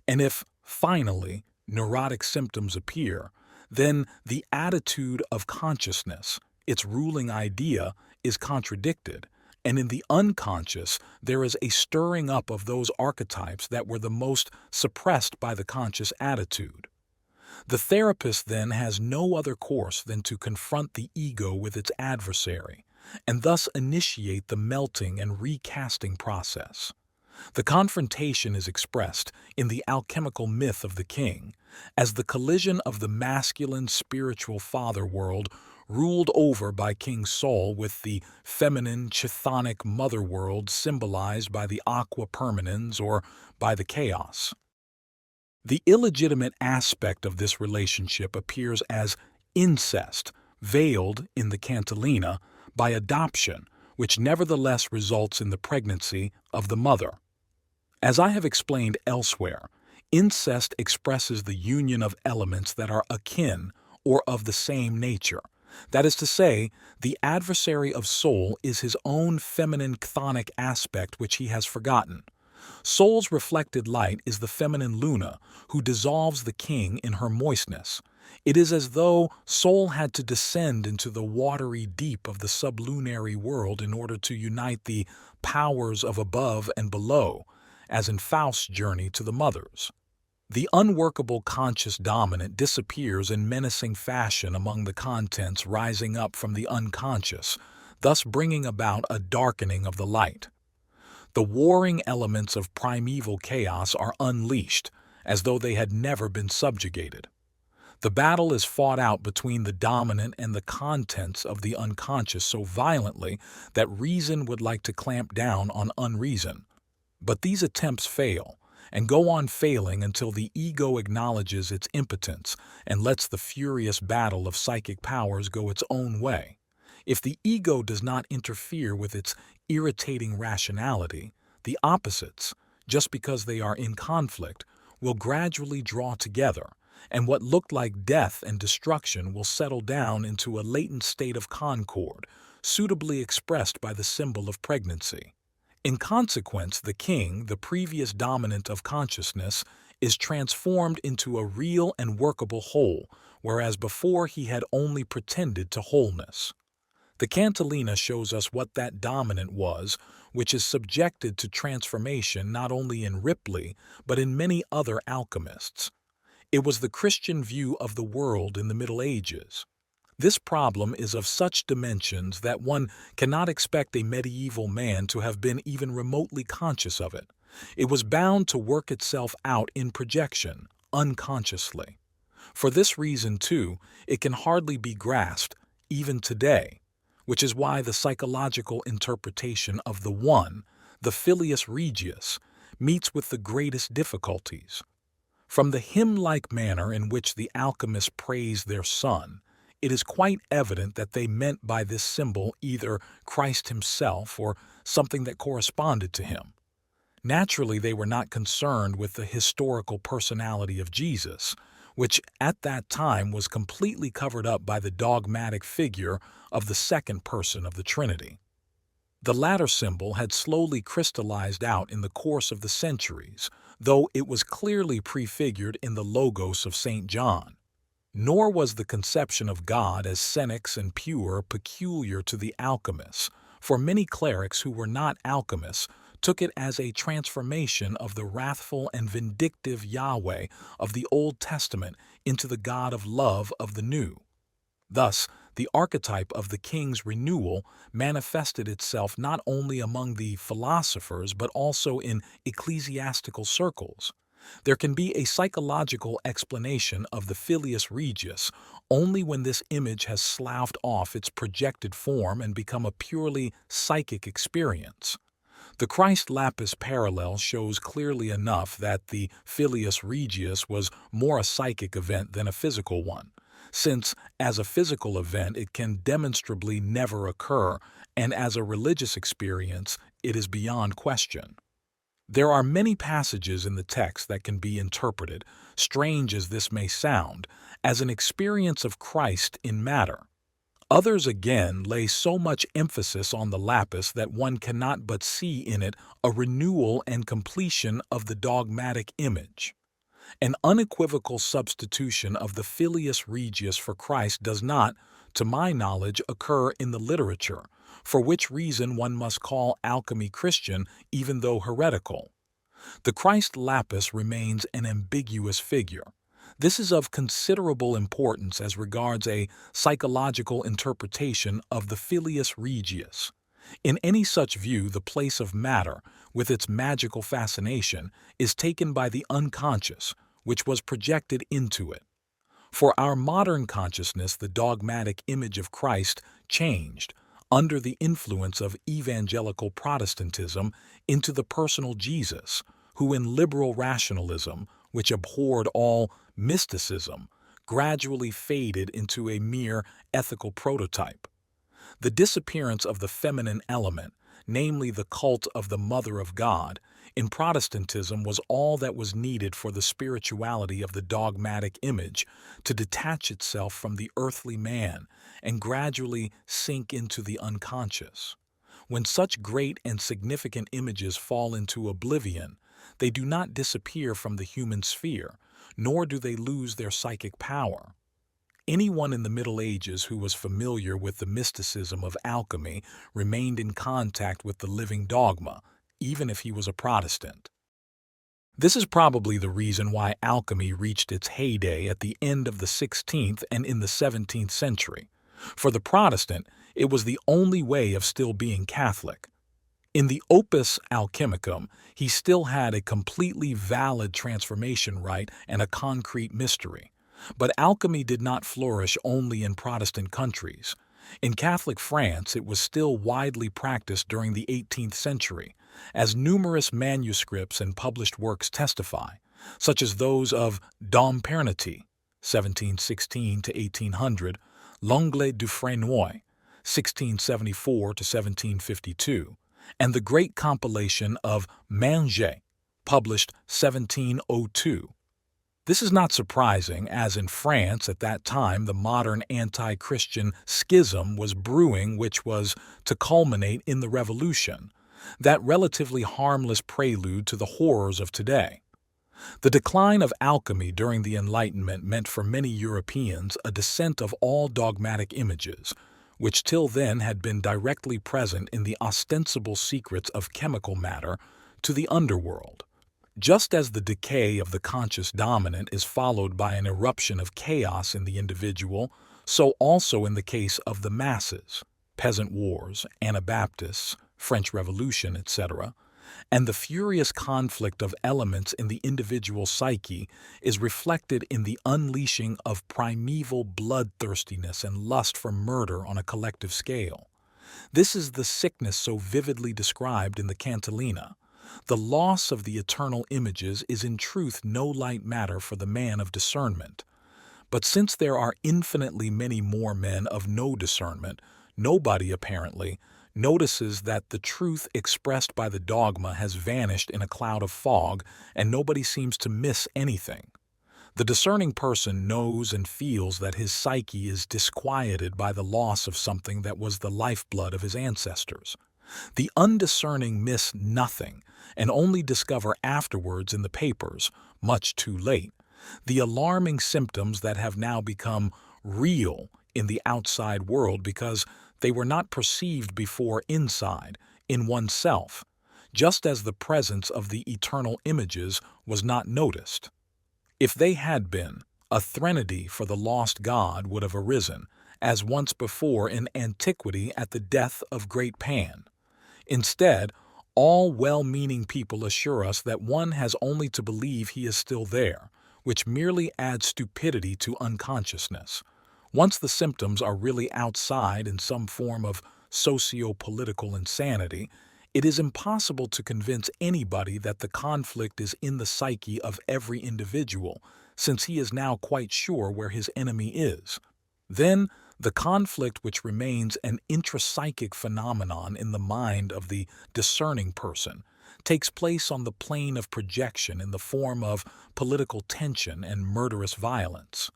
And if, finally, neurotic symptoms appear, then the attitude of consciousness, its ruling idea, is contradicted, and in the unconscious there is a stirring up of those archetypes that were the most suppressed by the conscious attitude. The therapist then has no other course than to confront the ego with its adversary, and thus initiate the melting and recasting process. The confrontation is expressed in the alchemical myth of the king as the collision of the masculine spiritual father world ruled over by King Sol with the feminine chthonic mother world symbolized by the aqua permanens or by the chaos. The illegitimate aspect of this relationship appears as incest, veiled in the Cintilla by adoption, which nevertheless results in the pregnancy of the mother. As I have explained elsewhere, incest expresses the union of elements that are akin or of the same nature. That is to say, the adversary of Sol is his own feminine chthonic aspect which he has forgotten. Sol's reflected light is the feminine Luna, who dissolves the king in her moistness. It is as though Sol had to descend into the watery deep of the sublunary world in order to unite the powers of above and below, as in Faust's journey to the mothers. The unworkable conscious dominant disappears in menacing fashion among the contents rising up from the unconscious, thus bringing about a darkening of the light. The warring elements of primeval chaos are unleashed, as though they had never been subjugated. The battle is fought out between the dominant and the contents of the unconscious so violently that reason would like to clamp down on unreason. But these attempts fail, and go on failing until the ego acknowledges its impotence and lets the furious battle of psychic powers go its own way. If the ego does not interfere with its irritating rationality, the opposites, just because they are in conflict, will gradually draw together, and what looked like death and destruction will settle down into a latent state of concord, suitably expressed by the symbol of pregnancy. In consequence, the king, the previous dominant of consciousness, is transformed into a real and workable whole, whereas before he had only pretended to wholeness. The Cantillina shows us what that dominant was, which is subjected to transformation not only in Ripley, but in many other alchemists. It was the Christian view of the world in the Middle Ages. This problem is of such dimensions that one cannot expect a medieval man to have been even remotely conscious of it. It was bound to work itself out in projection, unconsciously. For this reason, too, it can hardly be grasped, even today, which is why the psychological interpretation of the One, the Filius Regius, meets with the greatest difficulties. From the hymn-like manner in which the alchemists praised their Son, it is quite evident that they meant by this symbol either Christ himself or something that corresponded to him. Naturally, they were not concerned with the historical personality of Jesus, which at that time was completely covered up by the dogmatic figure of the second person of the Trinity. The latter symbol had slowly crystallized out in the course of the centuries, though it was clearly prefigured in the Logos of St. John. Nor was the conception of God as senex and pure peculiar to the alchemists, for many clerics who were not alchemists took it as a transformation of the wrathful and vindictive Yahweh of the Old Testament into the God of love of the New. Thus, the archetype of the king's renewal manifested itself not only among the philosophers but also in ecclesiastical circles. There can be a psychological explanation of the Filius Regius only when this image has sloughed off its projected form and become a purely psychic experience. The Christ lapis parallel shows clearly enough that the Filius Regius was more a psychic event than a physical one, since as a physical event it can demonstrably never occur, and as a religious experience it is beyond question. There are many passages in the text that can be interpreted, strange as this may sound, as an experience of Christ in matter. Others again lay so much emphasis on the lapis that one cannot but see in it a renewal and completion of the dogmatic image. An unequivocal substitution of the Filius Regius for Christ does not, to my knowledge, occur in the literature, for which reason one must call alchemy Christian even though heretical. The Christ lapis remains an ambiguous figure. This is of considerable importance as regards a psychological interpretation of the Filius Regius. In any such view, the place of matter, with its magical fascination, is taken by the unconscious, which was projected into it. For our modern consciousness, the dogmatic image of Christ changed, under the influence of evangelical Protestantism, into the personal Jesus, who in liberal rationalism, which abhorred all mysticism, gradually faded into a mere ethical prototype. The disappearance of the feminine element, namely the cult of the Mother of God, in Protestantism was all that was needed for the spirituality of the dogmatic image to detach itself from the earthly man and gradually sink into the unconscious. When such great and significant images fall into oblivion, they do not disappear from the human sphere, nor do they lose their psychic power. Anyone in the Middle Ages who was familiar with the mysticism of alchemy remained in contact with the living dogma, even if he was a Protestant. This is probably the reason why alchemy reached its heyday at the end of the 16th and in the 17th century. For the Protestant, it was the only way of still being Catholic. In the Opus Alchemicum, he still had a completely valid transformation rite and a concrete mystery. But alchemy did not flourish only in Protestant countries. In Catholic France, it was still widely practiced during the 18th century, as numerous manuscripts and published works testify, such as those of Dom Pernety, 1716 to 1800, L'Anglais du Fresnoy, 1674 to 1752, and the great compilation of Manger, published 1702. This is not surprising, as in France at that time the modern anti-Christian schism was brewing, which was to culminate in the Revolution, that relatively harmless prelude to the horrors of today. The decline of alchemy during the Enlightenment meant for many Europeans a descent of all dogmatic images, which till then had been directly present in the ostensible secrets of chemical matter, to the underworld. Just as the decay of the conscious dominant is followed by an eruption of chaos in the individual, so also in the case of the masses, peasant wars, Anabaptists, French Revolution, etc., and the furious conflict of elements in the individual psyche is reflected in the unleashing of primeval bloodthirstiness and lust for murder on a collective scale. This is the sickness so vividly described in the Cantilena. The loss of the eternal images is in truth no light matter for the man of discernment. But since there are infinitely many more men of no discernment, nobody, apparently, notices that the truth expressed by the dogma has vanished in a cloud of fog, and nobody seems to miss anything. The discerning person knows and feels that his psyche is disquieted by the loss of something that was the lifeblood of his ancestors. The undiscerning miss nothing, and only discover afterwards in the papers, much too late, the alarming symptoms that have now become real in the outside world because they were not perceived before inside, in oneself, just as the presence of the eternal images was not noticed. If they had been, a threnody for the lost God would have arisen, as once before in antiquity at the death of great Pan. Instead, all well-meaning people assure us that one has only to believe he is still there, which merely adds stupidity to unconsciousness. Once the symptoms are really outside in some form of socio-political insanity, it is impossible to convince anybody that the conflict is in the psyche of every individual, since he is now quite sure where his enemy is. Then, the conflict, which remains an intrapsychic phenomenon in the mind of the discerning person, takes place on the plane of projection in the form of political tension and murderous violence.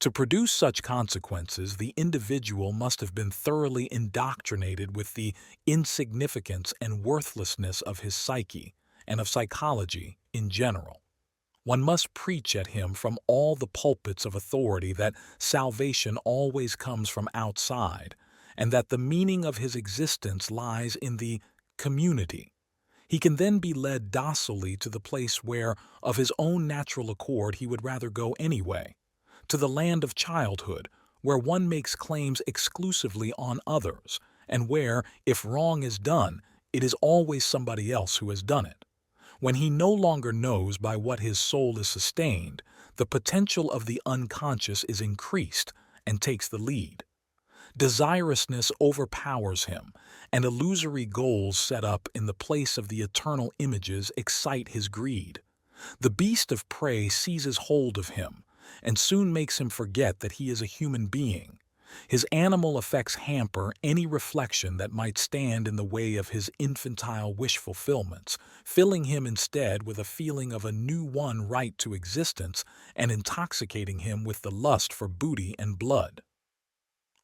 To produce such consequences, the individual must have been thoroughly indoctrinated with the insignificance and worthlessness of his psyche and of psychology in general. One must preach at him from all the pulpits of authority that salvation always comes from outside, and that the meaning of his existence lies in the community. He can then be led docilely to the place where, of his own natural accord, he would rather go anyway, to the land of childhood, where one makes claims exclusively on others, and where, if wrong is done, it is always somebody else who has done it. When he no longer knows by what his soul is sustained, the potential of the unconscious is increased and takes the lead. Desirousness overpowers him, and illusory goals set up in the place of the eternal images excite his greed. The beast of prey seizes hold of him, and soon makes him forget that he is a human being. His animal effects hamper any reflection that might stand in the way of his infantile wish fulfillments, filling him instead with a feeling of a new won right to existence and intoxicating him with the lust for booty and blood.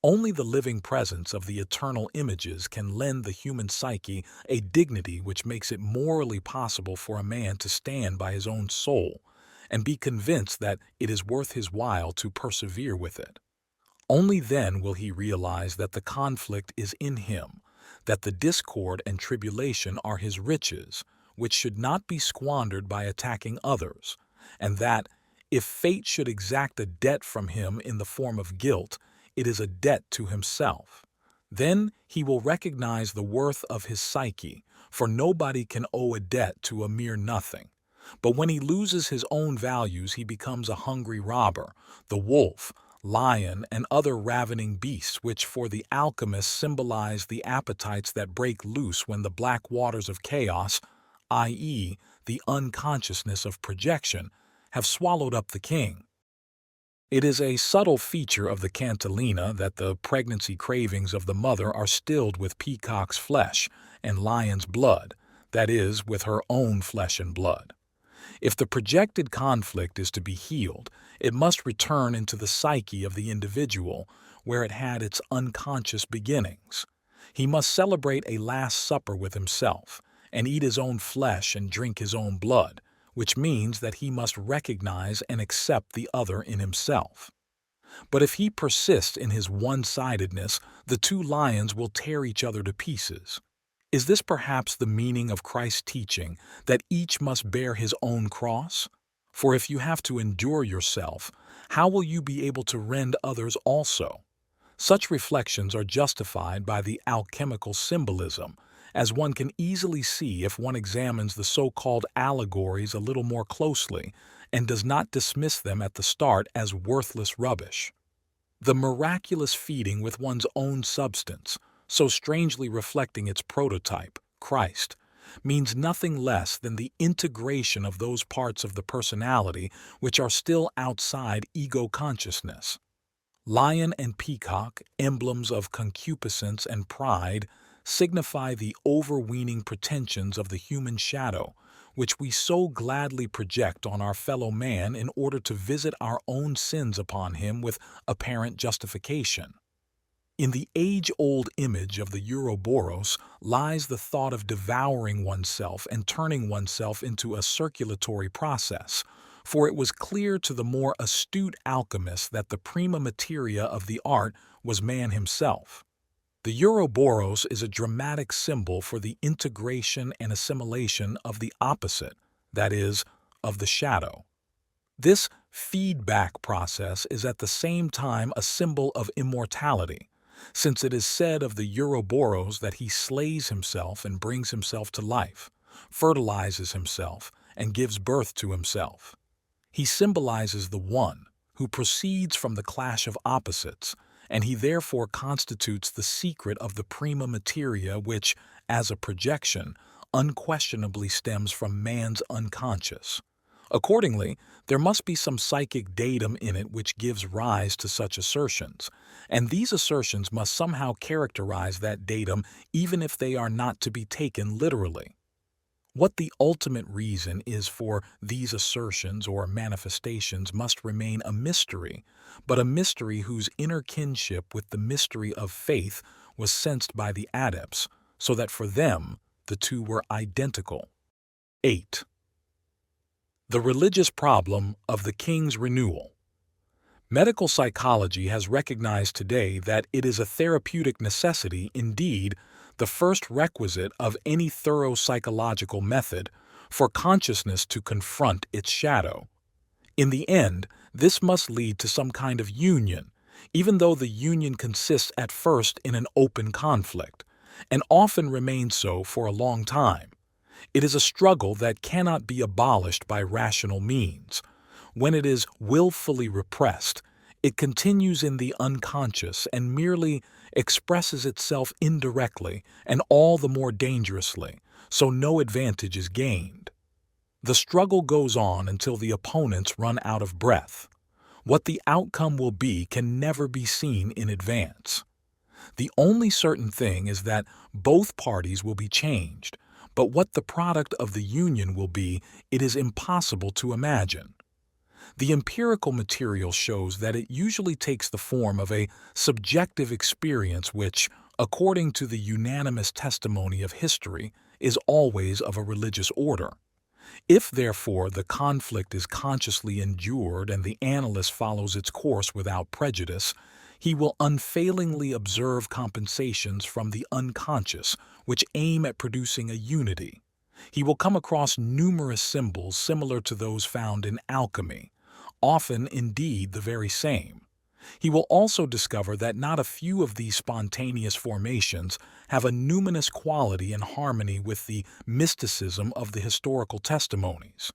Only the living presence of the eternal images can lend the human psyche a dignity which makes it morally possible for a man to stand by his own soul and be convinced that it is worth his while to persevere with it. Only then will he realize that the conflict is in him, that the discord and tribulation are his riches, which should not be squandered by attacking others, and that, if fate should exact a debt from him in the form of guilt, it is a debt to himself. Then he will recognize the worth of his psyche, for nobody can owe a debt to a mere nothing. But when he loses his own values, he becomes a hungry robber, the wolf, lion, and other ravening beasts which for the alchemists symbolize the appetites that break loose when the black waters of chaos, i.e., the unconsciousness of projection, have swallowed up the king. It is a subtle feature of the Cantilena that the pregnancy cravings of the mother are stilled with peacock's flesh and lion's blood, that is, with her own flesh and blood. If the projected conflict is to be healed, it must return into the psyche of the individual where it had its unconscious beginnings. He must celebrate a last supper with himself and eat his own flesh and drink his own blood, which means that he must recognize and accept the other in himself. But if he persists in his one-sidedness, the two lions will tear each other to pieces. Is this perhaps the meaning of Christ's teaching, that each must bear his own cross? For if you have to endure yourself, how will you be able to rend others also? Such reflections are justified by the alchemical symbolism, as one can easily see if one examines the so-called allegories a little more closely and does not dismiss them at the start as worthless rubbish. The miraculous feeding with one's own substance, so strangely reflecting its prototype, Christ, means nothing less than the integration of those parts of the personality which are still outside ego consciousness. Lion and peacock, emblems of concupiscence and pride, signify the overweening pretensions of the human shadow, which we so gladly project on our fellow man in order to visit our own sins upon him with apparent justification. In the age-old image of the Ouroboros lies the thought of devouring oneself and turning oneself into a circulatory process, for it was clear to the more astute alchemist that the prima materia of the art was man himself. The Ouroboros is a dramatic symbol for the integration and assimilation of the opposite, that is, of the shadow. This feedback process is at the same time a symbol of immortality, since it is said of the Ouroboros that he slays himself and brings himself to life, fertilizes himself, and gives birth to himself. He symbolizes the one who proceeds from the clash of opposites, and he therefore constitutes the secret of the prima materia which, as a projection, unquestionably stems from man's unconscious. Accordingly, there must be some psychic datum in it which gives rise to such assertions, and these assertions must somehow characterize that datum even if they are not to be taken literally. What the ultimate reason is for these assertions or manifestations must remain a mystery, but a mystery whose inner kinship with the mystery of faith was sensed by the adepts, so that for them the two were identical. 8. The religious problem of the king's renewal. Medical psychology has recognized today that it is a therapeutic necessity, indeed, the first requisite of any thorough psychological method, for consciousness to confront its shadow. In the end, this must lead to some kind of union, even though the union consists at first in an open conflict, and often remains so for a long time. It is a struggle that cannot be abolished by rational means. When it is willfully repressed, it continues in the unconscious and merely expresses itself indirectly and all the more dangerously, so no advantage is gained. The struggle goes on until the opponents run out of breath. What the outcome will be can never be seen in advance. The only certain thing is that both parties will be changed, but what the product of the union will be, it is impossible to imagine. The empirical material shows that it usually takes the form of a subjective experience which, according to the unanimous testimony of history, is always of a religious order. If, therefore, the conflict is consciously endured and the analyst follows its course without prejudice, he will unfailingly observe compensations from the unconscious which aim at producing a unity. He will come across numerous symbols similar to those found in alchemy, often indeed the very same. He will also discover that not a few of these spontaneous formations have a numinous quality in harmony with the mysticism of the historical testimonies.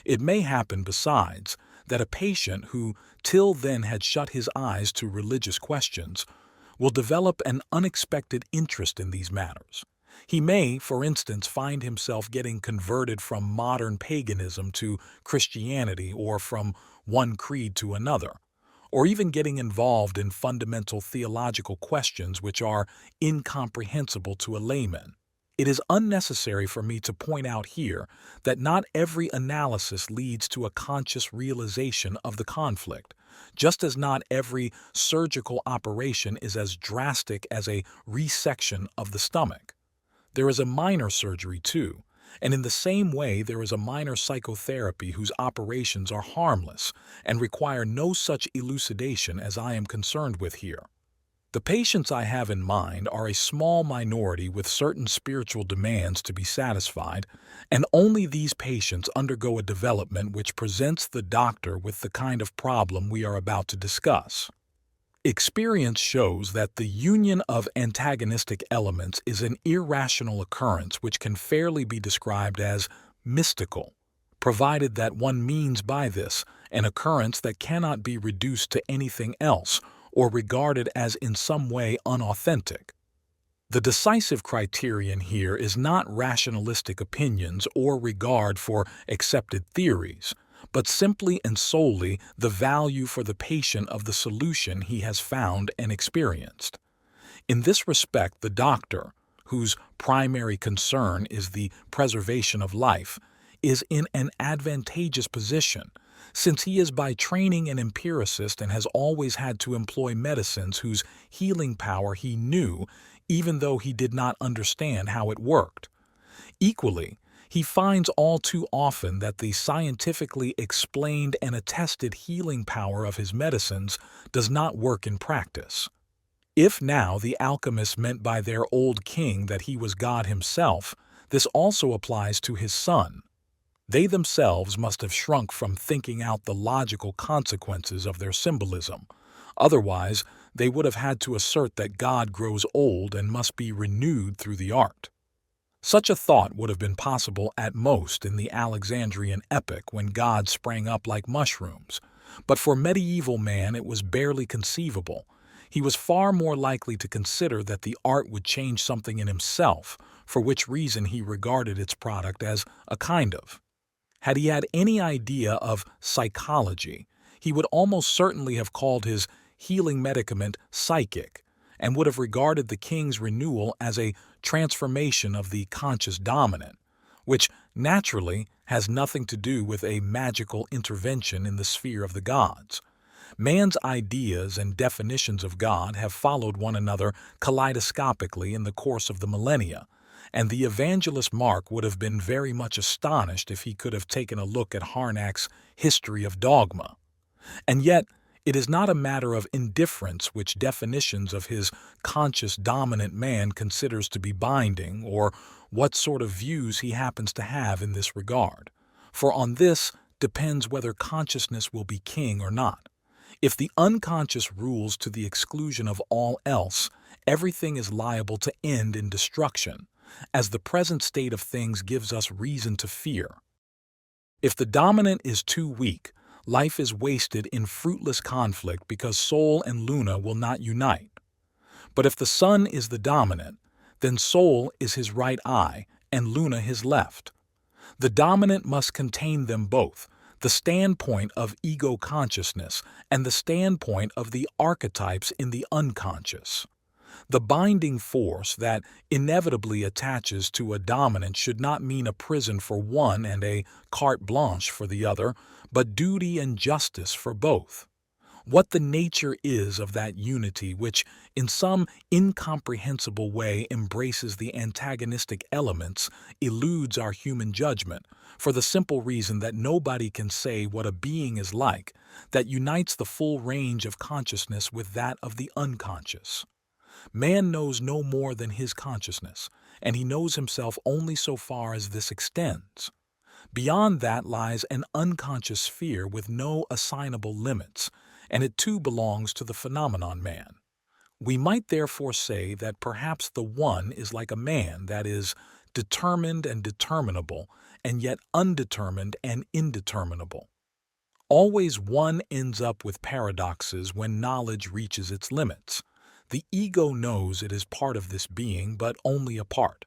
It may happen, besides, that a patient who till then had shut his eyes to religious questions will develop an unexpected interest in these matters. He may, for instance, find himself getting converted from modern paganism to Christianity or from one creed to another, or even getting involved in fundamental theological questions which are incomprehensible to a layman. It is unnecessary for me to point out here that not every analysis leads to a conscious realization of the conflict, just as not every surgical operation is as drastic as a resection of the stomach. There is a minor surgery too, and in the same way there is a minor psychotherapy whose operations are harmless and require no such elucidation as I am concerned with here. The patients I have in mind are a small minority with certain spiritual demands to be satisfied, and only these patients undergo a development which presents the doctor with the kind of problem we are about to discuss. Experience shows that the union of antagonistic elements is an irrational occurrence which can fairly be described as mystical, provided that one means by this an occurrence that cannot be reduced to anything else or regarded as in some way unauthentic. The decisive criterion here is not rationalistic opinions or regard for accepted theories, but simply and solely the value for the patient of the solution he has found and experienced. In this respect, the doctor, whose primary concern is the preservation of life, is in an advantageous position, since he is by training an empiricist and has always had to employ medicines whose healing power he knew, even though he did not understand how it worked. Equally, he finds all too often that the scientifically explained and attested healing power of his medicines does not work in practice. If now the alchemists meant by their old king that he was God himself, this also applies to his son. They themselves must have shrunk from thinking out the logical consequences of their symbolism. Otherwise, they would have had to assert that God grows old and must be renewed through the art. Such a thought would have been possible at most in the Alexandrian epoch when gods sprang up like mushrooms, but for medieval man it was barely conceivable. He was far more likely to consider that the art would change something in himself, for which reason he regarded its product as a kind of. Had he had any idea of psychology, he would almost certainly have called his healing medicament psychic, and would have regarded the king's renewal as a transformation of the conscious dominant, which naturally has nothing to do with a magical intervention in the sphere of the gods. Man's ideas and definitions of God have followed one another kaleidoscopically in the course of the millennia, and the evangelist Mark would have been very much astonished if he could have taken a look at Harnack's History of Dogma. And yet, it is not a matter of indifference which definitions of his conscious dominant man considers to be binding, or what sort of views he happens to have in this regard, for on this depends whether consciousness will be king or not. If the unconscious rules to the exclusion of all else, everything is liable to end in destruction, as the present state of things gives us reason to fear. If the dominant is too weak, life is wasted in fruitless conflict because Sol and Luna will not unite. But if the sun is the dominant, then Sol is his right eye and Luna his left. The dominant must contain them both, the standpoint of ego consciousness and the standpoint of the archetypes in the unconscious. The binding force that inevitably attaches to a dominant should not mean a prison for one and a carte blanche for the other, but duty and justice for both. What the nature is of that unity which, in some incomprehensible way, embraces the antagonistic elements, eludes our human judgment, for the simple reason that nobody can say what a being is like that unites the full range of consciousness with that of the unconscious. Man knows no more than his consciousness, and he knows himself only so far as this extends. Beyond that lies an unconscious sphere with no assignable limits, and it too belongs to the phenomenon man. We might therefore say that perhaps the one is like a man, that is, determined and determinable, and yet undetermined and indeterminable. Always one ends up with paradoxes when knowledge reaches its limits. The ego knows it is part of this being, but only a part.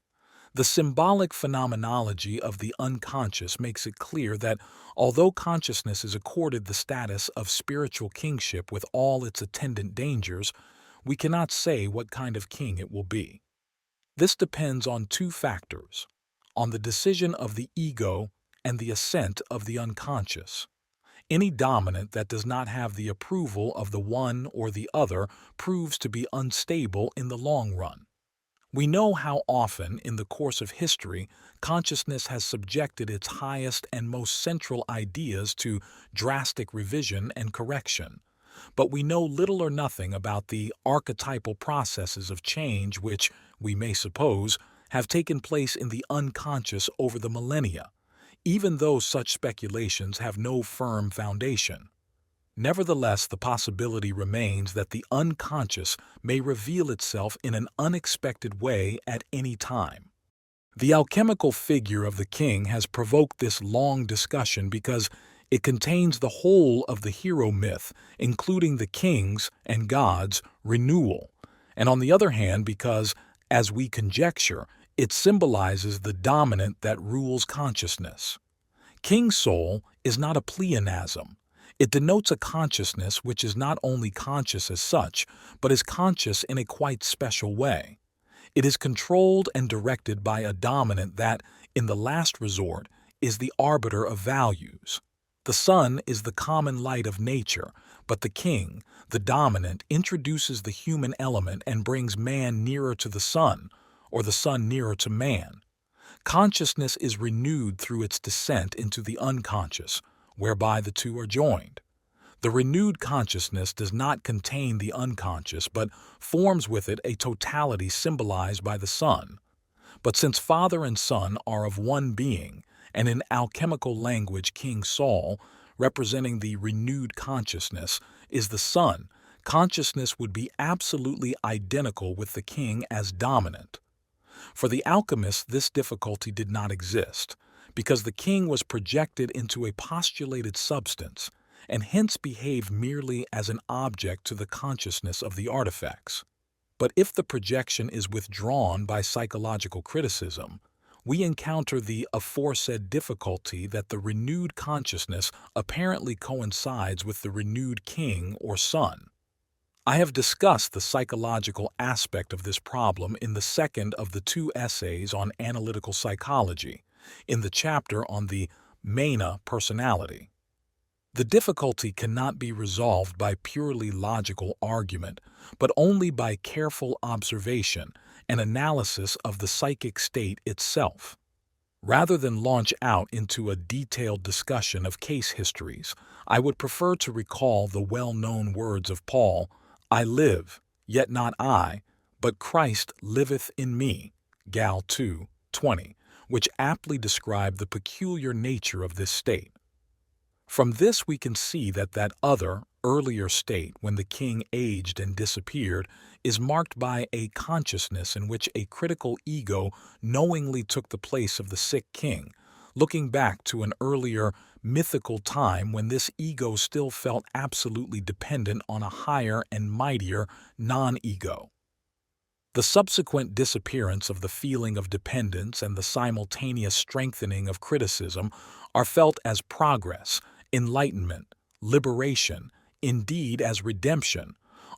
The symbolic phenomenology of the unconscious makes it clear that although consciousness is accorded the status of spiritual kingship with all its attendant dangers, we cannot say what kind of king it will be. This depends on two factors: on the decision of the ego and the assent of the unconscious. Any dominant that does not have the approval of the one or the other proves to be unstable in the long run. We know how often, in the course of history, consciousness has subjected its highest and most central ideas to drastic revision and correction. But we know little or nothing about the archetypal processes of change which, we may suppose, have taken place in the unconscious over the millennia, even though such speculations have no firm foundation. Nevertheless, the possibility remains that the unconscious may reveal itself in an unexpected way at any time. The alchemical figure of the king has provoked this long discussion because it contains the whole of the hero myth, including the king's and God's renewal, and on the other hand because, as we conjecture, it symbolizes the dominant that rules consciousness. King soul is not a pleonasm. It denotes a consciousness which is not only conscious as such, but is conscious in a quite special way. It is controlled and directed by a dominant that, in the last resort, is the arbiter of values. The sun is the common light of nature, but the king, the dominant, introduces the human element and brings man nearer to the sun, or the sun nearer to man. Consciousness is renewed through its descent into the unconscious, whereby the two are joined. The renewed consciousness does not contain the unconscious, but forms with it a totality symbolized by the sun. But since father and son are of one being, and in alchemical language King Sol, representing the renewed consciousness, is the sun, consciousness would be absolutely identical with the king as dominant. For the alchemists, this difficulty did not exist, because the king was projected into a postulated substance, and hence behaved merely as an object to the consciousness of the artifacts. But if the projection is withdrawn by psychological criticism, we encounter the aforesaid difficulty that the renewed consciousness apparently coincides with the renewed king or sun. I have discussed the psychological aspect of this problem in the second of the two essays on analytical psychology, in the chapter on the mana personality. The difficulty cannot be resolved by purely logical argument, but only by careful observation and analysis of the psychic state itself. Rather than launch out into a detailed discussion of case histories, I would prefer to recall the well-known words of Paul, "I live, yet not I, but Christ liveth in me," Gal 2:20, which aptly describe the peculiar nature of this state. From this we can see that other, earlier state, when the king aged and disappeared, is marked by a consciousness in which a critical ego knowingly took the place of the sick king, looking back to an earlier, mythical time when this ego still felt absolutely dependent on a higher and mightier non-ego. The subsequent disappearance of the feeling of dependence and the simultaneous strengthening of criticism are felt as progress, enlightenment, liberation, indeed as redemption,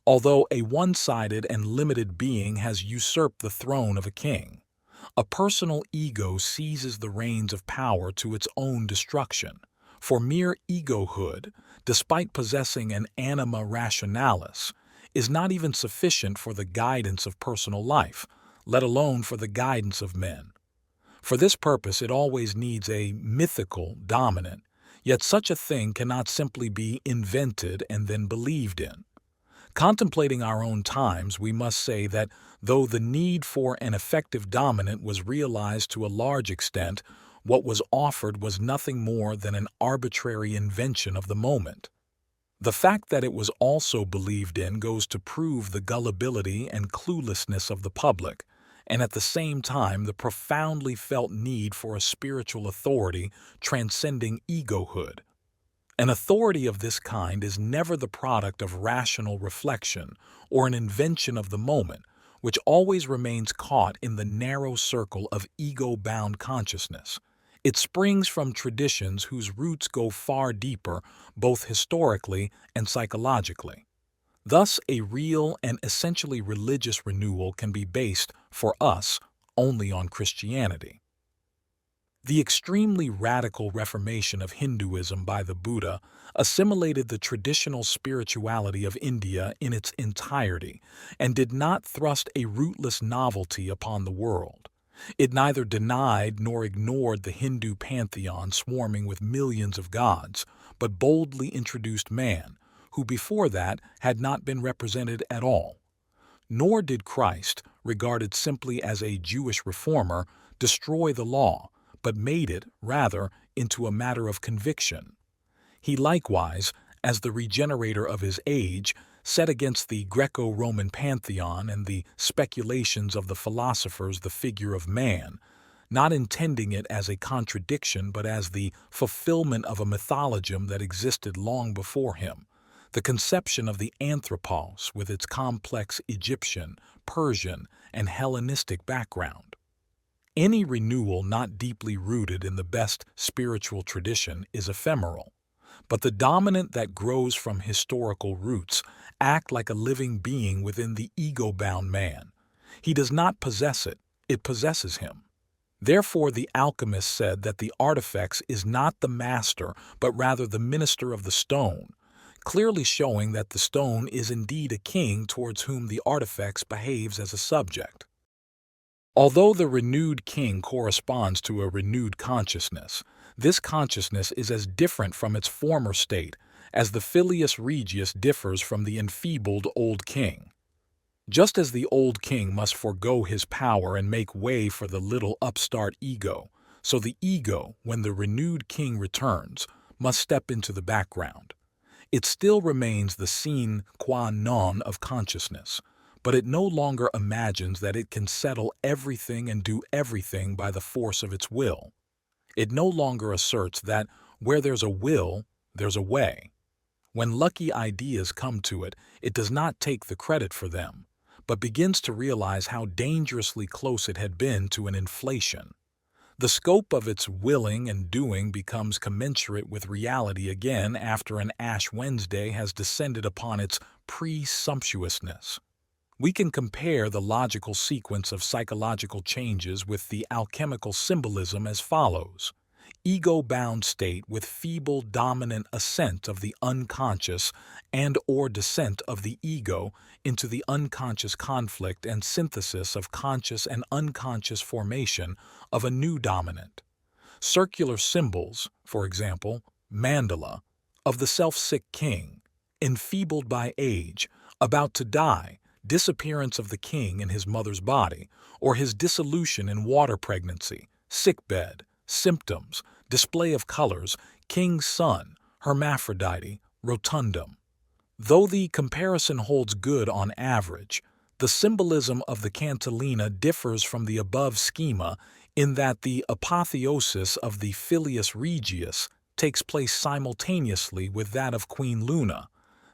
although a one-sided and limited being has usurped the throne of a king. A personal ego seizes the reins of power to its own destruction, for mere egohood, despite possessing an anima rationalis, is not even sufficient for the guidance of personal life, let alone for the guidance of men. For this purpose it always needs a mythical dominant, yet such a thing cannot simply be invented and then believed in. Contemplating our own times, we must say that though the need for an effective dominant was realized to a large extent, what was offered was nothing more than an arbitrary invention of the moment. The fact that it was also believed in goes to prove the gullibility and cluelessness of the public, and at the same time the profoundly felt need for a spiritual authority transcending egohood. An authority of this kind is never the product of rational reflection or an invention of the moment, which always remains caught in the narrow circle of ego-bound consciousness. It springs from traditions whose roots go far deeper, both historically and psychologically. Thus, a real and essentially religious renewal can be based, for us, only on Christianity. The extremely radical reformation of Hinduism by the Buddha assimilated the traditional spirituality of India in its entirety and did not thrust a rootless novelty upon the world. It neither denied nor ignored the Hindu pantheon swarming with millions of gods, but boldly introduced man, who before that had not been represented at all. Nor did Christ, regarded simply as a Jewish reformer, destroy the law, but made it, rather, into a matter of conviction. He likewise, as the regenerator of his age, set against the Greco-Roman pantheon and the speculations of the philosophers the figure of man, not intending it as a contradiction but as the fulfillment of a mythologem that existed long before him, the conception of the Anthropos with its complex Egyptian, Persian, and Hellenistic background. Any renewal not deeply rooted in the best spiritual tradition is ephemeral, but the dominant that grows from historical roots act like a living being within the ego-bound man. He does not possess it, it possesses him. Therefore the alchemist said that the artifex is not the master, but rather the minister of the stone, clearly showing that the stone is indeed a king towards whom the artifex behaves as a subject. Although the renewed king corresponds to a renewed consciousness, this consciousness is as different from its former state as the Filius Regius differs from the enfeebled old king. Just as the old king must forego his power and make way for the little upstart ego, so the ego, when the renewed king returns, must step into the background. It still remains the sine qua non of consciousness, but it no longer imagines that it can settle everything and do everything by the force of its will. It no longer asserts that where there's a will, there's a way. When lucky ideas come to it, it does not take the credit for them, but begins to realize how dangerously close it had been to an inflation. The scope of its willing and doing becomes commensurate with reality again after an Ash Wednesday has descended upon its presumptuousness. We can compare the logical sequence of psychological changes with the alchemical symbolism as follows: ego-bound state with feeble dominant ascent of the unconscious and/or descent of the ego into the unconscious conflict and synthesis of conscious and unconscious formation of a new dominant. Circular symbols, for example, mandala, of the self-sick king, enfeebled by age, about to die, disappearance of the king in his mother's body, or his dissolution in water pregnancy, sickbed, symptoms, display of colors, king's son, hermaphrodite, rotundum. Though the comparison holds good on average, the symbolism of the Cintilla differs from the above schema in that the apotheosis of the Filius Regius takes place simultaneously with that of Queen Luna,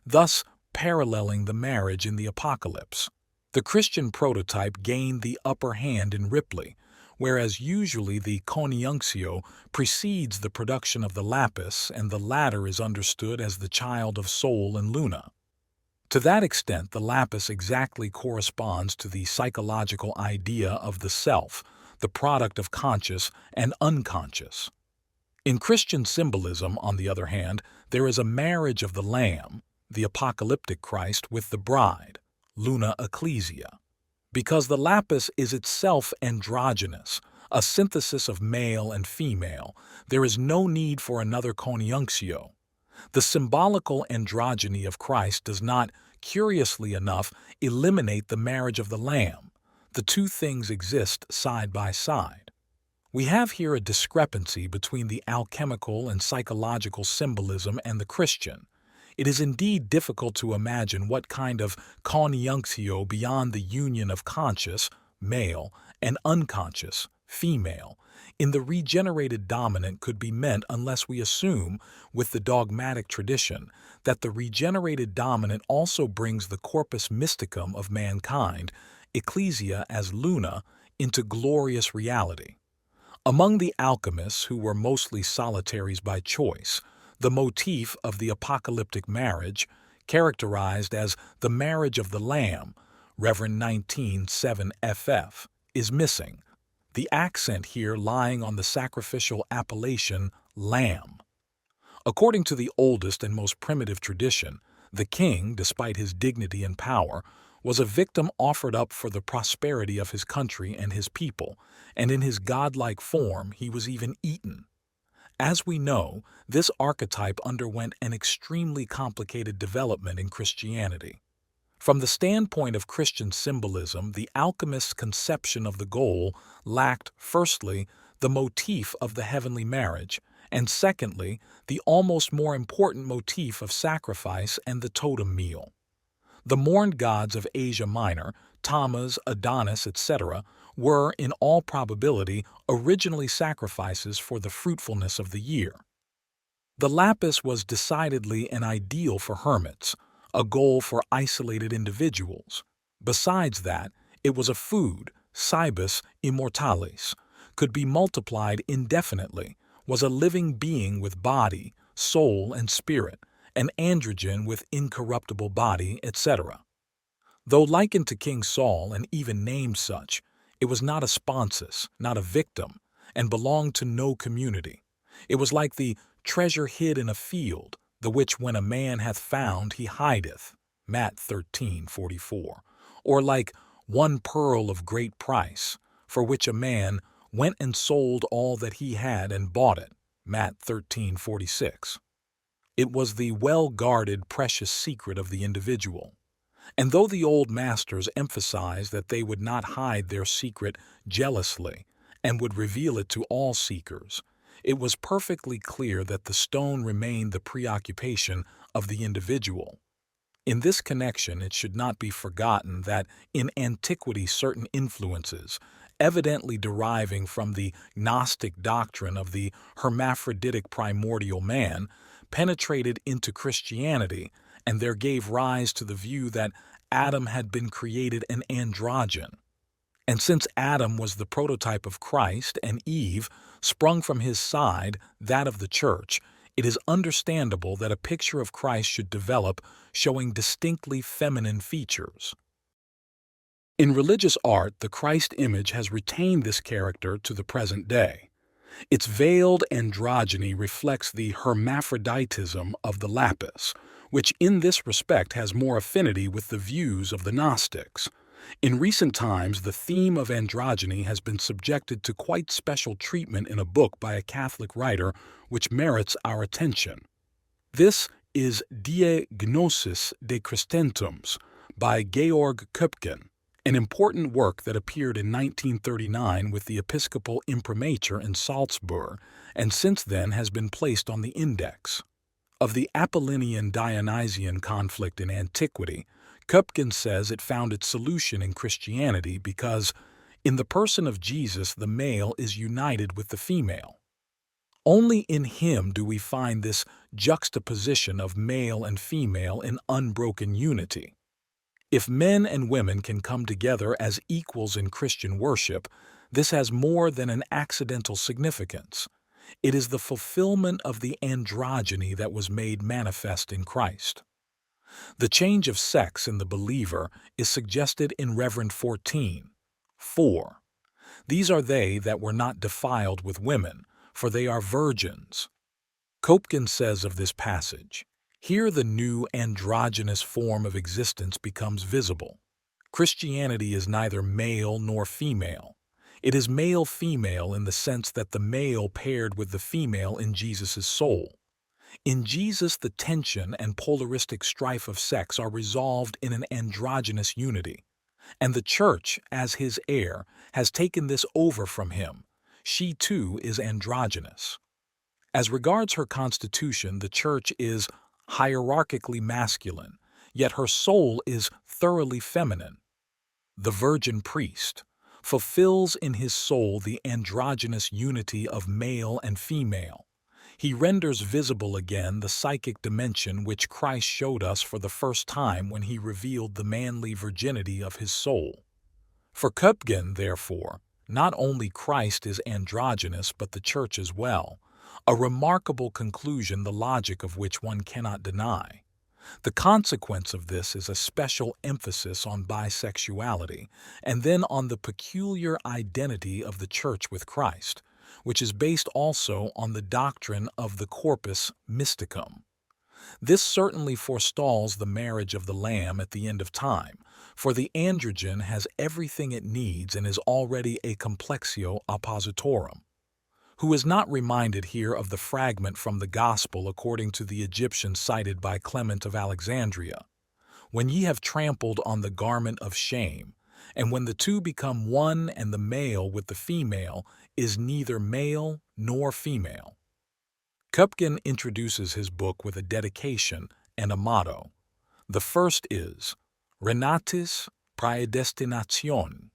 thus paralleling the marriage in the Apocalypse. The Christian prototype gained the upper hand in Ripley, whereas usually the CONIUNCTIO precedes the production of the lapis and the latter is understood as the child of Sol and Luna. To that extent, the lapis exactly corresponds to the psychological idea of the self, the product of conscious and unconscious. In Christian symbolism, on the other hand, there is a marriage of the Lamb, the apocalyptic Christ, with the bride, Luna Ecclesia. Because the lapis is itself androgynous, a synthesis of male and female, there is no need for another CONIUNCTIO. The symbolical androgyny of Christ does not, curiously enough, eliminate the marriage of the Lamb. The two things exist side by side. We have here a discrepancy between the alchemical and psychological symbolism and the Christian. It is indeed difficult to imagine what kind of CONIUNCTIO beyond the union of conscious, male, and unconscious, female, in the regenerated dominant could be meant unless we assume, with the dogmatic tradition, that the regenerated dominant also brings the corpus mysticum of mankind, Ecclesia as Luna, into glorious reality. Among the alchemists, who were mostly solitaries by choice, the motif of the apocalyptic marriage, characterized as the marriage of the Lamb, Rev. 19:7 ff., is missing, the accent here lying on the sacrificial appellation lamb. According to the oldest and most primitive tradition, the king, despite his dignity and power, was a victim offered up for the prosperity of his country and his people, and in his godlike form he was even eaten. As we know, this archetype underwent an extremely complicated development in Christianity. From the standpoint of Christian symbolism, the alchemist's conception of the goal lacked, firstly, the motif of the heavenly marriage, and secondly, the almost more important motif of sacrifice and the totem meal. The mourned gods of Asia Minor, Tammuz, Adonis, etc., were, in all probability, originally sacrifices for the fruitfulness of the year. The lapis was decidedly an ideal for hermits, a goal for isolated individuals. Besides that, it was a food, cibus immortalis, could be multiplied indefinitely, was a living being with body, soul, and spirit, an androgen with incorruptible body, etc. Though likened to King Saul and even named such, it was not a sponsus, not a victim, and belonged to no community. It was like the treasure hid in a field, the which when a man hath found he hideth, Matt 13:44, or like one pearl of great price, for which a man went and sold all that he had and bought it, Matt 13:46. It was the well-guarded precious secret of the individual. And though the old masters emphasized that they would not hide their secret jealously and would reveal it to all seekers, it was perfectly clear that the stone remained the preoccupation of the individual. In this connection, it should not be forgotten that in antiquity certain influences, evidently deriving from the Gnostic doctrine of the hermaphroditic primordial man, penetrated into Christianity, and there gave rise to the view that Adam had been created an androgen. And since Adam was the prototype of Christ and Eve, sprung from his side, that of the Church, it is understandable that a picture of Christ should develop showing distinctly feminine features. In religious art, the Christ image has retained this character to the present day. Its veiled androgyny reflects the hermaphroditism of the lapis, which in this respect has more affinity with the views of the Gnostics. In recent times, the theme of androgyny has been subjected to quite special treatment in a book by a Catholic writer which merits our attention. This is Die Gnosis de Christentums by Georg Köpken, an important work that appeared in 1939 with the Episcopal Imprimatur in Salzburg and since then has been placed on the index. Of the Apollinian-Dionysian conflict in antiquity, Köpken says it found its solution in Christianity because, in the person of Jesus, the male is united with the female. Only in him do we find this juxtaposition of male and female in unbroken unity. If men and women can come together as equals in Christian worship, this has more than an accidental significance. It is the fulfillment of the androgyny that was made manifest in Christ. The change of sex in the believer is suggested in Reverend 14:4. These are they that were not defiled with women, for they are virgins. Köpken says of this passage, here the new androgynous form of existence becomes visible. Christianity is neither male nor female. It is male-female in the sense that the male paired with the female in Jesus' soul. In Jesus, the tension and polaristic strife of sex are resolved in an androgynous unity, and the Church, as his heir, has taken this over from him. She too is androgynous. As regards her constitution, the Church is hierarchically masculine, yet her soul is thoroughly feminine. The virgin priest fulfills in his soul the androgynous unity of male and female. He renders visible again the psychic dimension which Christ showed us for the first time when he revealed the manly virginity of his soul. For Köpken, therefore, not only Christ is androgynous but the Church as well, a remarkable conclusion the logic of which one cannot deny. The consequence of this is a special emphasis on bisexuality, and then on the peculiar identity of the Church with Christ, which is based also on the doctrine of the corpus mysticum. This certainly forestalls the marriage of the Lamb at the end of time, for the androgen has everything it needs and is already a complexio oppositorum. Who is not reminded here of the fragment from the Gospel according to the Egyptian cited by Clement of Alexandria. When ye have trampled on the garment of shame, and when the two become one and the male with the female is neither male nor female. Köpken introduces his book with a dedication and a motto. The first is, Renatis Praedestination,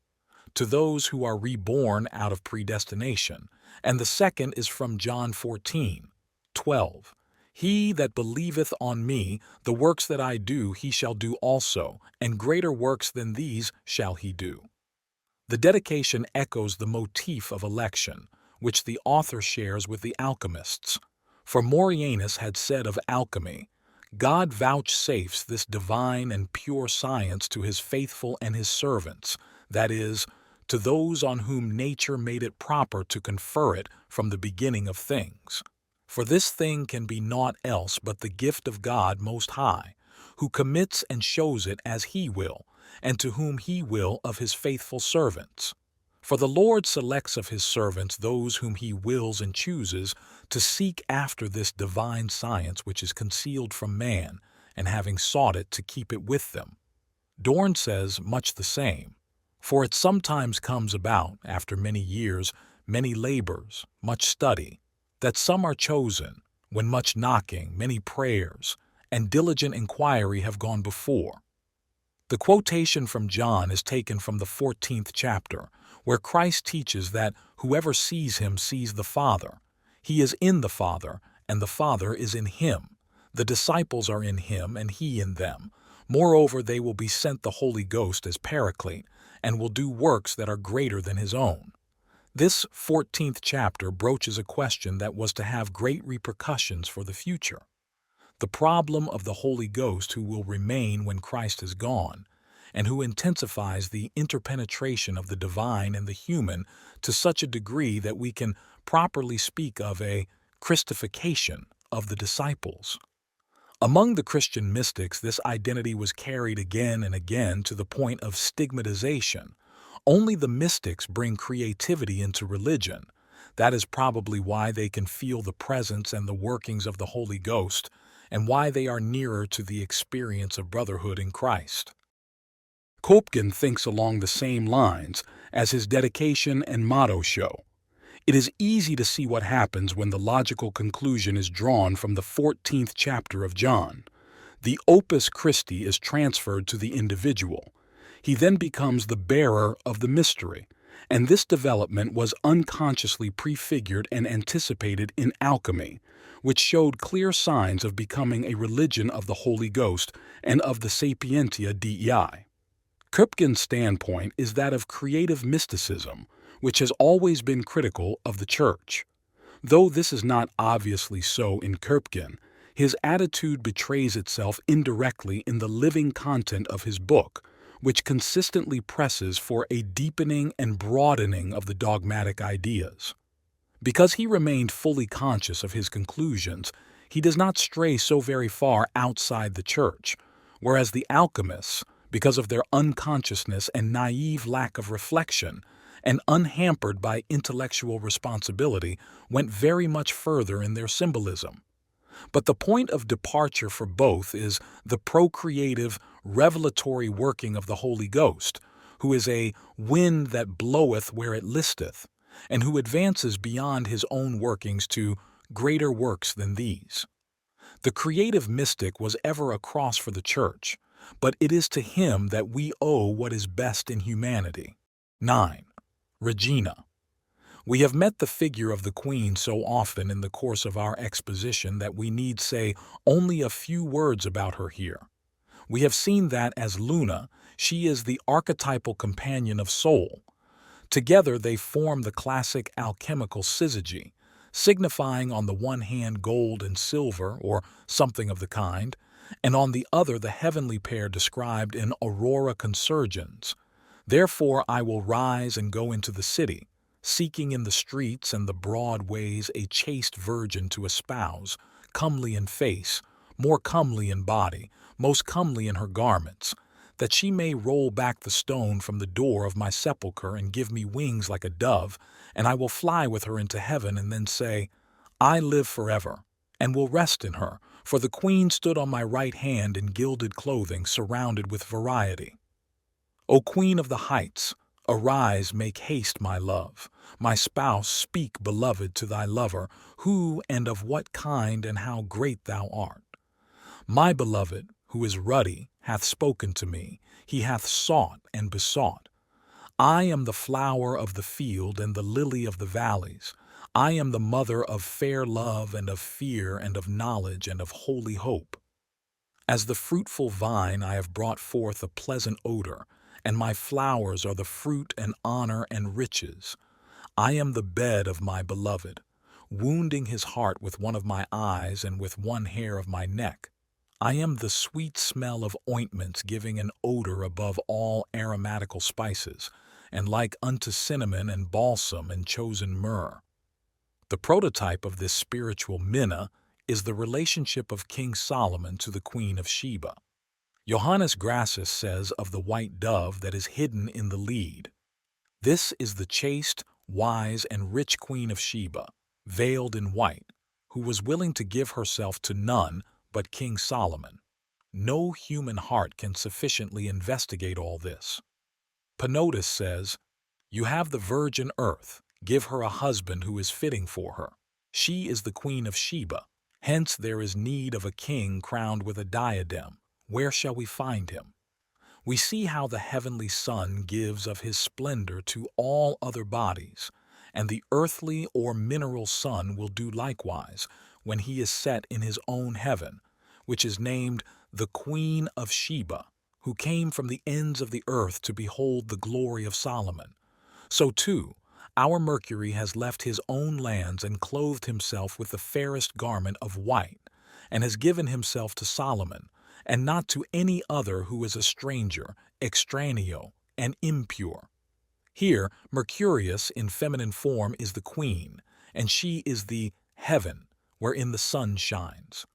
to those who are reborn out of predestination, and the second is from John 14:12. He that believeth on me, the works that I do he shall do also, and greater works than these shall he do. The dedication echoes the motif of election, which the author shares with the alchemists. For Morianus had said of alchemy, God vouchsafes this divine and pure science to his faithful and his servants, that is, to those on whom nature made it proper to confer it from the beginning of things. For this thing can be naught else but the gift of God Most High, who commits and shows it as he will, and to whom he will of his faithful servants. For the Lord selects of his servants those whom he wills and chooses to seek after this divine science which is concealed from man, and having sought it to keep it with them. Dorn says much the same. For it sometimes comes about, after many years, many labors, much study, that some are chosen, when much knocking, many prayers, and diligent inquiry have gone before. The quotation from John is taken from the 14th chapter, where Christ teaches that whoever sees him sees the Father. He is in the Father, and the Father is in him. The disciples are in him, and he in them. Moreover, they will be sent the Holy Ghost as Paraclete, and will do works that are greater than his own. This 14th chapter broaches a question that was to have great repercussions for the future. The problem of the Holy Ghost who will remain when Christ is gone, and who intensifies the interpenetration of the divine and the human to such a degree that we can properly speak of a Christification of the disciples. Among the Christian mystics, this identity was carried again and again to the point of stigmatization. Only the mystics bring creativity into religion. That is probably why they can feel the presence and the workings of the Holy Ghost, and why they are nearer to the experience of brotherhood in Christ. Köpken thinks along the same lines as his dedication and motto show. It is easy to see what happens when the logical conclusion is drawn from the 14th chapter of John. The opus Christi is transferred to the individual. He then becomes the bearer of the mystery, and this development was unconsciously prefigured and anticipated in alchemy, which showed clear signs of becoming a religion of the Holy Ghost and of the Sapientia Dei. Köpken's standpoint is that of creative mysticism, which has always been critical of the Church. Though this is not obviously so in Köpken, his attitude betrays itself indirectly in the living content of his book, which consistently presses for a deepening and broadening of the dogmatic ideas. Because he remained fully conscious of his conclusions, he does not stray so very far outside the Church, whereas the alchemists, because of their unconsciousness and naive lack of reflection, and unhampered by intellectual responsibility, went very much further in their symbolism. But the point of departure for both is the procreative, revelatory working of the Holy Ghost, who is a wind that bloweth where it listeth, and who advances beyond his own workings to greater works than these. The creative mystic was ever a cross for the Church, but it is to him that we owe what is best in humanity. 9. Regina. We have met the figure of the Queen so often in the course of our exposition that we need say only a few words about her here. We have seen that as Luna, she is the archetypal companion of soul. Together they form the classic alchemical syzygy, signifying on the one hand gold and silver, or something of the kind, and on the other the heavenly pair described in Aurora Consurgens. Therefore I will rise and go into the city, seeking in the streets and the broad ways a chaste virgin to espouse, comely in face, more comely in body, most comely in her garments, that she may roll back the stone from the door of my sepulchre and give me wings like a dove, and I will fly with her into heaven and then say, I live forever, and will rest in her, for the queen stood on my right hand in gilded clothing surrounded with variety. O queen of the heights, arise, make haste, my love. My spouse, speak, beloved, to thy lover, who and of what kind and how great thou art. My beloved, who is ruddy, hath spoken to me, he hath sought and besought. I am the flower of the field and the lily of the valleys. I am the mother of fair love and of fear and of knowledge and of holy hope. As the fruitful vine I have brought forth a pleasant odor, and my flowers are the fruit and honor and riches. I am the bed of my beloved, wounding his heart with one of my eyes and with one hair of my neck. I am the sweet smell of ointments giving an odor above all aromatical spices, and like unto cinnamon and balsam and chosen myrrh. The prototype of this spiritual minna is the relationship of King Solomon to the Queen of Sheba. Johannes Grassus says of the white dove that is hidden in the lead, this is the chaste, wise, and rich Queen of Sheba, veiled in white, who was willing to give herself to none but King Solomon. No human heart can sufficiently investigate all this. Penodus says, you have the virgin earth, give her a husband who is fitting for her. She is the Queen of Sheba, hence there is need of a king crowned with a diadem. Where shall we find him? We see how the heavenly sun gives of his splendor to all other bodies, and the earthly or mineral sun will do likewise when he is set in his own heaven, which is named the Queen of Sheba, who came from the ends of the earth to behold the glory of Solomon. So too, our Mercury has left his own lands and clothed himself with the fairest garment of white, and has given himself to Solomon, and not to any other who is a stranger, extraneo, and impure. Here, Mercurius in feminine form is the queen, and she is the heaven, wherein the sun shines.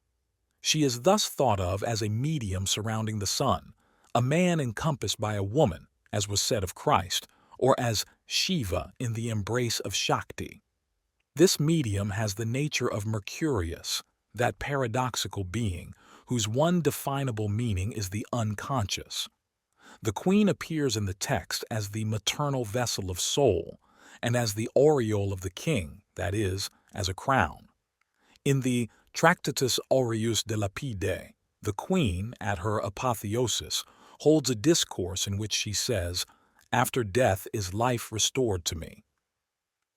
She is thus thought of as a medium surrounding the sun, a man encompassed by a woman, as was said of Christ, or as Shiva in the embrace of Shakti. This medium has the nature of Mercurius, that paradoxical being, whose one definable meaning is the unconscious. The queen appears in the text as the maternal vessel of soul, and as the aureole of the king, that is, as a crown. In the Tractatus Aureus de Lapide, the queen, at her apotheosis, holds a discourse in which she says, after death is life restored to me.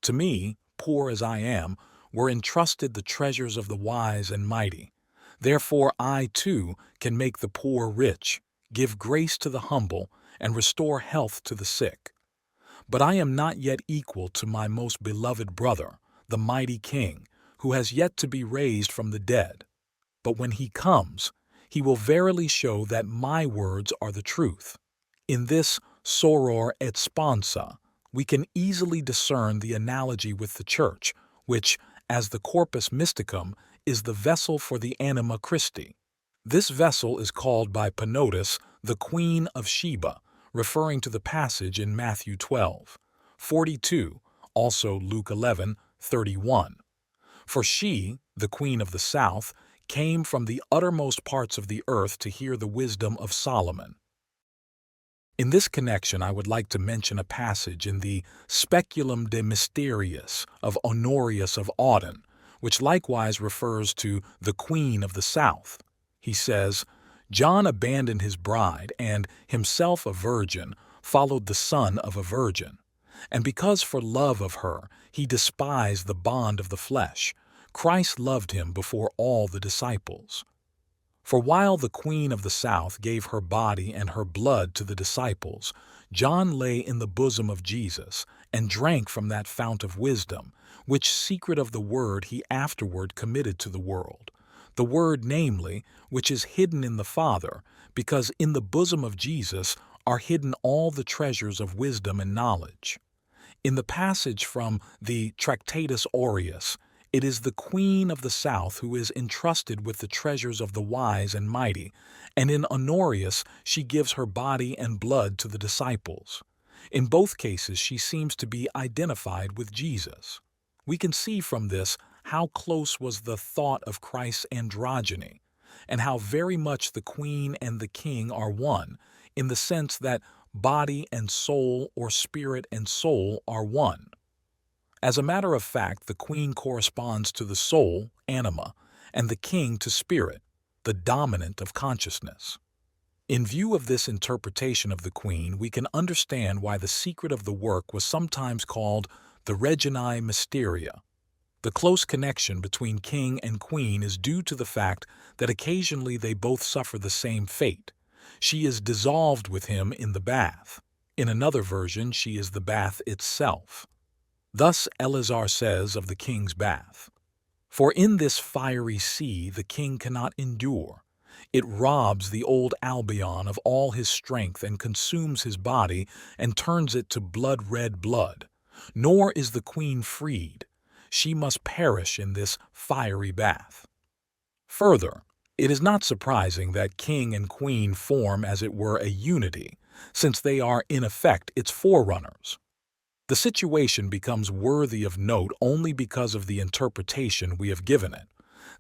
To me, poor as I am, were entrusted the treasures of the wise and mighty. Therefore I, too, can make the poor rich, give grace to the humble, and restore health to the sick. But I am not yet equal to my most beloved brother, the mighty king, who has yet to be raised from the dead. But when he comes, he will verily show that my words are the truth. In this soror et sponsa, we can easily discern the analogy with the Church, which, as the corpus mysticum, is the vessel for the anima Christi. This vessel is called by Penodus the Queen of Sheba, referring to the passage in Matthew 12:42, also Luke 11:31. For she, the Queen of the South, came from the uttermost parts of the earth to hear the wisdom of Solomon. In this connection, I would like to mention a passage in the Speculum de Mysteriis of Honorius of Audun, which likewise refers to the Queen of the South. He says, John abandoned his bride and, himself a virgin, followed the son of a virgin. And because for love of her he despised the bond of the flesh, Christ loved him before all the disciples. For while the Queen of the South gave her body and her blood to the disciples, John lay in the bosom of Jesus and drank from that fount of wisdom, which secret of the word he afterward committed to the world, the Word namely, which is hidden in the Father, because in the bosom of Jesus are hidden all the treasures of wisdom and knowledge. In the passage from the Tractatus Aureus, it is the Queen of the South who is entrusted with the treasures of the wise and mighty, and in Honorius she gives her body and blood to the disciples. In both cases she seems to be identified with Jesus. We can see from this how close was the thought of Christ's androgyny, and how very much the Queen and the King are one, in the sense that body and soul or spirit and soul are one. As a matter of fact, the Queen corresponds to the soul, anima, and the King to spirit, the dominant of consciousness. In view of this interpretation of the Queen, we can understand why the secret of the work was sometimes called the Reginae Mysteria. The close connection between King and Queen is due to the fact that occasionally they both suffer the same fate. She is dissolved with him in the bath. In another version, she is the bath itself. Thus Eleazar says of the King's bath, "For in this fiery sea the King cannot endure. It robs the old Albion of all his strength and consumes his body and turns it to blood-red blood. Nor is the Queen freed. She must perish in this fiery bath." Further, it is not surprising that King and Queen form as it were a unity, since they are in effect its forerunners. The situation becomes worthy of note only because of the interpretation we have given it,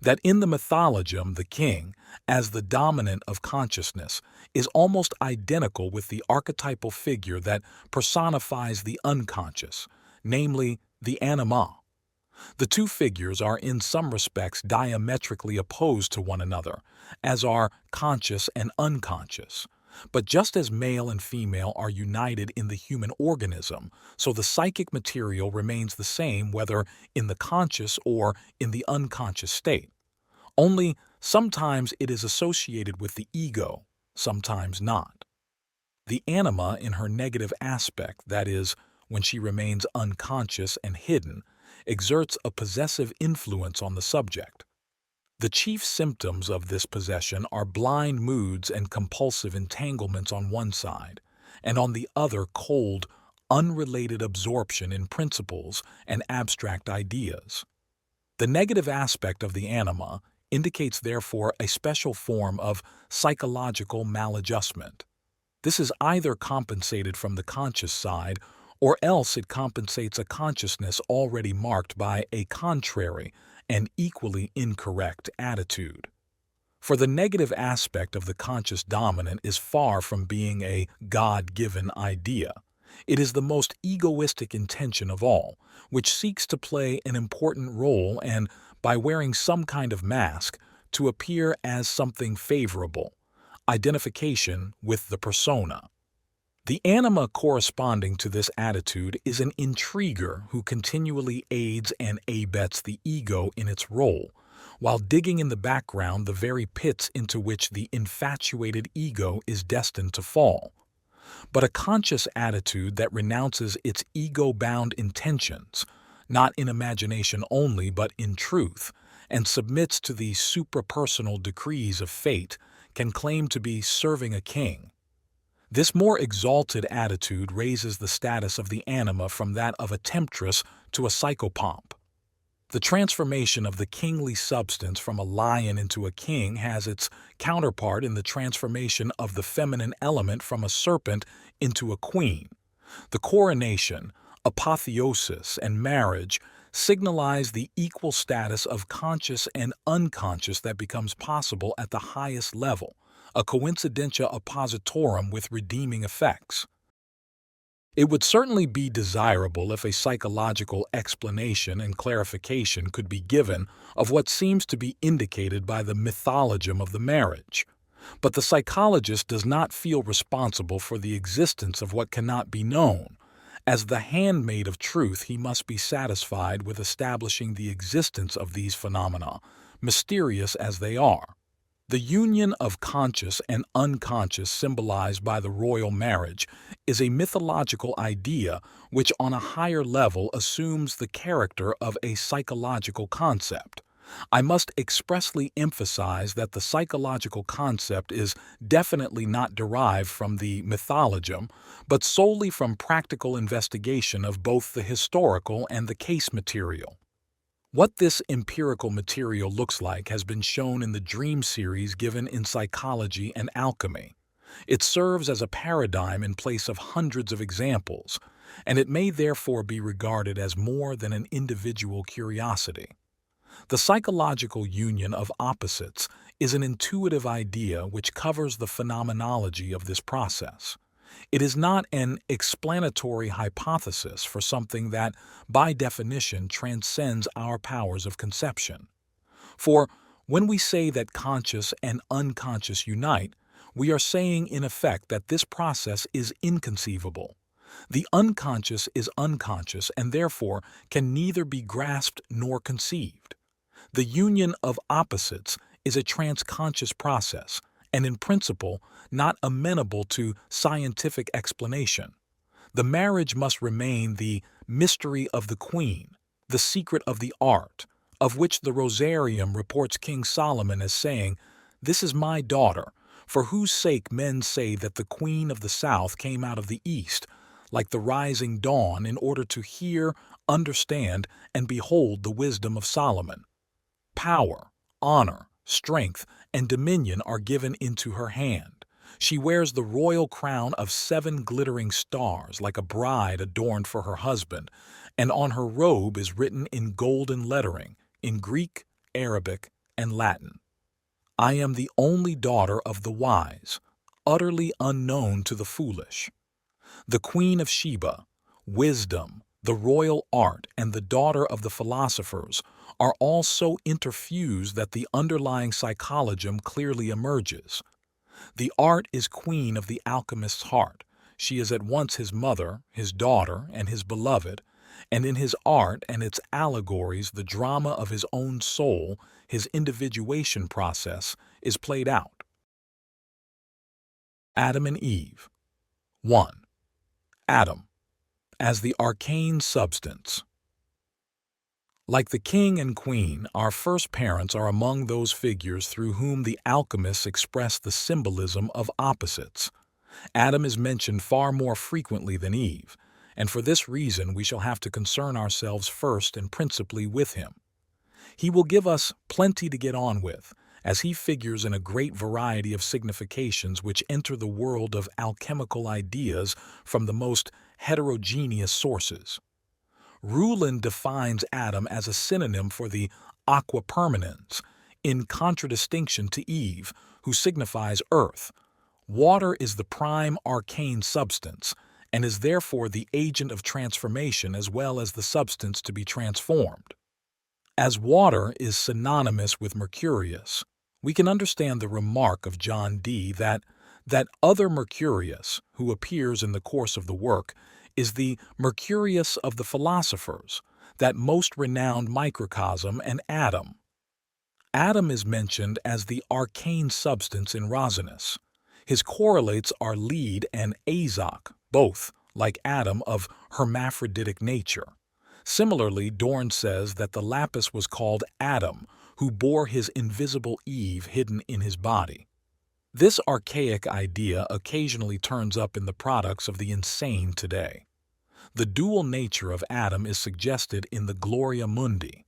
that in the mythologium the king, as the dominant of consciousness, is almost identical with the archetypal figure that personifies the unconscious, namely the anima. The two figures are in some respects diametrically opposed to one another, as are conscious and unconscious. But just as male and female are united in the human organism, so the psychic material remains the same whether in the conscious or in the unconscious state. Only sometimes it is associated with the ego, sometimes not. The anima in her negative aspect, that is, when she remains unconscious and hidden, exerts a possessive influence on the subject. The chief symptoms of this possession are blind moods and compulsive entanglements on one side, and on the other cold, unrelated absorption in principles and abstract ideas. The negative aspect of the anima indicates therefore a special form of psychological maladjustment. This is either compensated from the conscious side, or else it compensates a consciousness already marked by a contrary and equally incorrect attitude. For the negative aspect of the conscious dominant is far from being a God-given idea. It is the most egoistic intention of all, which seeks to play an important role and, by wearing some kind of mask, to appear as something favorable, identification with the persona. The anima corresponding to this attitude is an intriguer who continually aids and abets the ego in its role, while digging in the background the very pits into which the infatuated ego is destined to fall. But a conscious attitude that renounces its ego-bound intentions, not in imagination only but in truth, and submits to the suprapersonal decrees of fate, can claim to be serving a king. This more exalted attitude raises the status of the anima from that of a temptress to a psychopomp. The transformation of the kingly substance from a lion into a king has its counterpart in the transformation of the feminine element from a serpent into a queen. The coronation, apotheosis, and marriage signalize the equal status of conscious and unconscious that becomes possible at the highest level, a coincidentia oppositorum with redeeming effects. It would certainly be desirable if a psychological explanation and clarification could be given of what seems to be indicated by the mythologium of the marriage. But the psychologist does not feel responsible for the existence of what cannot be known. As the handmaid of truth, he must be satisfied with establishing the existence of these phenomena, mysterious as they are. The union of conscious and unconscious symbolized by the royal marriage is a mythological idea which on a higher level assumes the character of a psychological concept, I must expressly emphasize that the psychological concept is definitely not derived from the mythologium, but solely from practical investigation of both the historical and the case material. What this empirical material looks like has been shown in the dream series given in Psychology and Alchemy. It serves as a paradigm in place of hundreds of examples, and it may therefore be regarded as more than an individual curiosity. The psychological union of opposites is an intuitive idea which covers the phenomenology of this process. It is not an explanatory hypothesis for something that, by definition, transcends our powers of conception. For when we say that conscious and unconscious unite, we are saying in effect that this process is inconceivable. The unconscious is unconscious and therefore can neither be grasped nor conceived. The union of opposites is a transconscious process, and in principle not amenable to scientific explanation. The marriage must remain the mystery of the queen, the secret of the art, of which the Rosarium reports King Solomon as saying, "This is my daughter, for whose sake men say that the queen of the south came out of the east, like the rising dawn, in order to hear, understand, and behold the wisdom of Solomon. Power, honor, strength, and dominion are given into her hand. She wears the royal crown of 7 glittering stars like a bride adorned for her husband, and on her robe is written in golden lettering, in Greek, Arabic, and Latin, 'I am the only daughter of the wise, utterly unknown to the foolish.' The Queen of Sheba, wisdom, the royal art, and the daughter of the philosophers are all so interfused that the underlying psychologium clearly emerges. The art is queen of the alchemist's heart. She is at once his mother, his daughter, and his beloved, and in his art and its allegories the drama of his own soul, his individuation process, is played out. Adam and Eve. 1. Adam, as the arcane substance. Like the king and queen, our first parents are among those figures through whom the alchemists express the symbolism of opposites. Adam is mentioned far more frequently than Eve, and for this reason we shall have to concern ourselves first and principally with him. He will give us plenty to get on with, as he figures in a great variety of significations which enter the world of alchemical ideas from the most heterogeneous sources. Rulin defines Adam as a synonym for the aqua permanens, in contradistinction to Eve, who signifies earth. Water is the prime arcane substance, and is therefore the agent of transformation as well as the substance to be transformed. As water is synonymous with Mercurius, we can understand the remark of John D. that other Mercurius, who appears in the course of the work, is the Mercurius of the philosophers, that most renowned microcosm and atom. Adam is mentioned as the arcane substance in Rosinus. His correlates are lead and azok, both, like Adam, of hermaphroditic nature. Similarly, Dorn says that the lapis was called Adam, who bore his invisible Eve hidden in his body. This archaic idea occasionally turns up in the products of the insane today. The dual nature of Adam is suggested in the Gloria Mundi.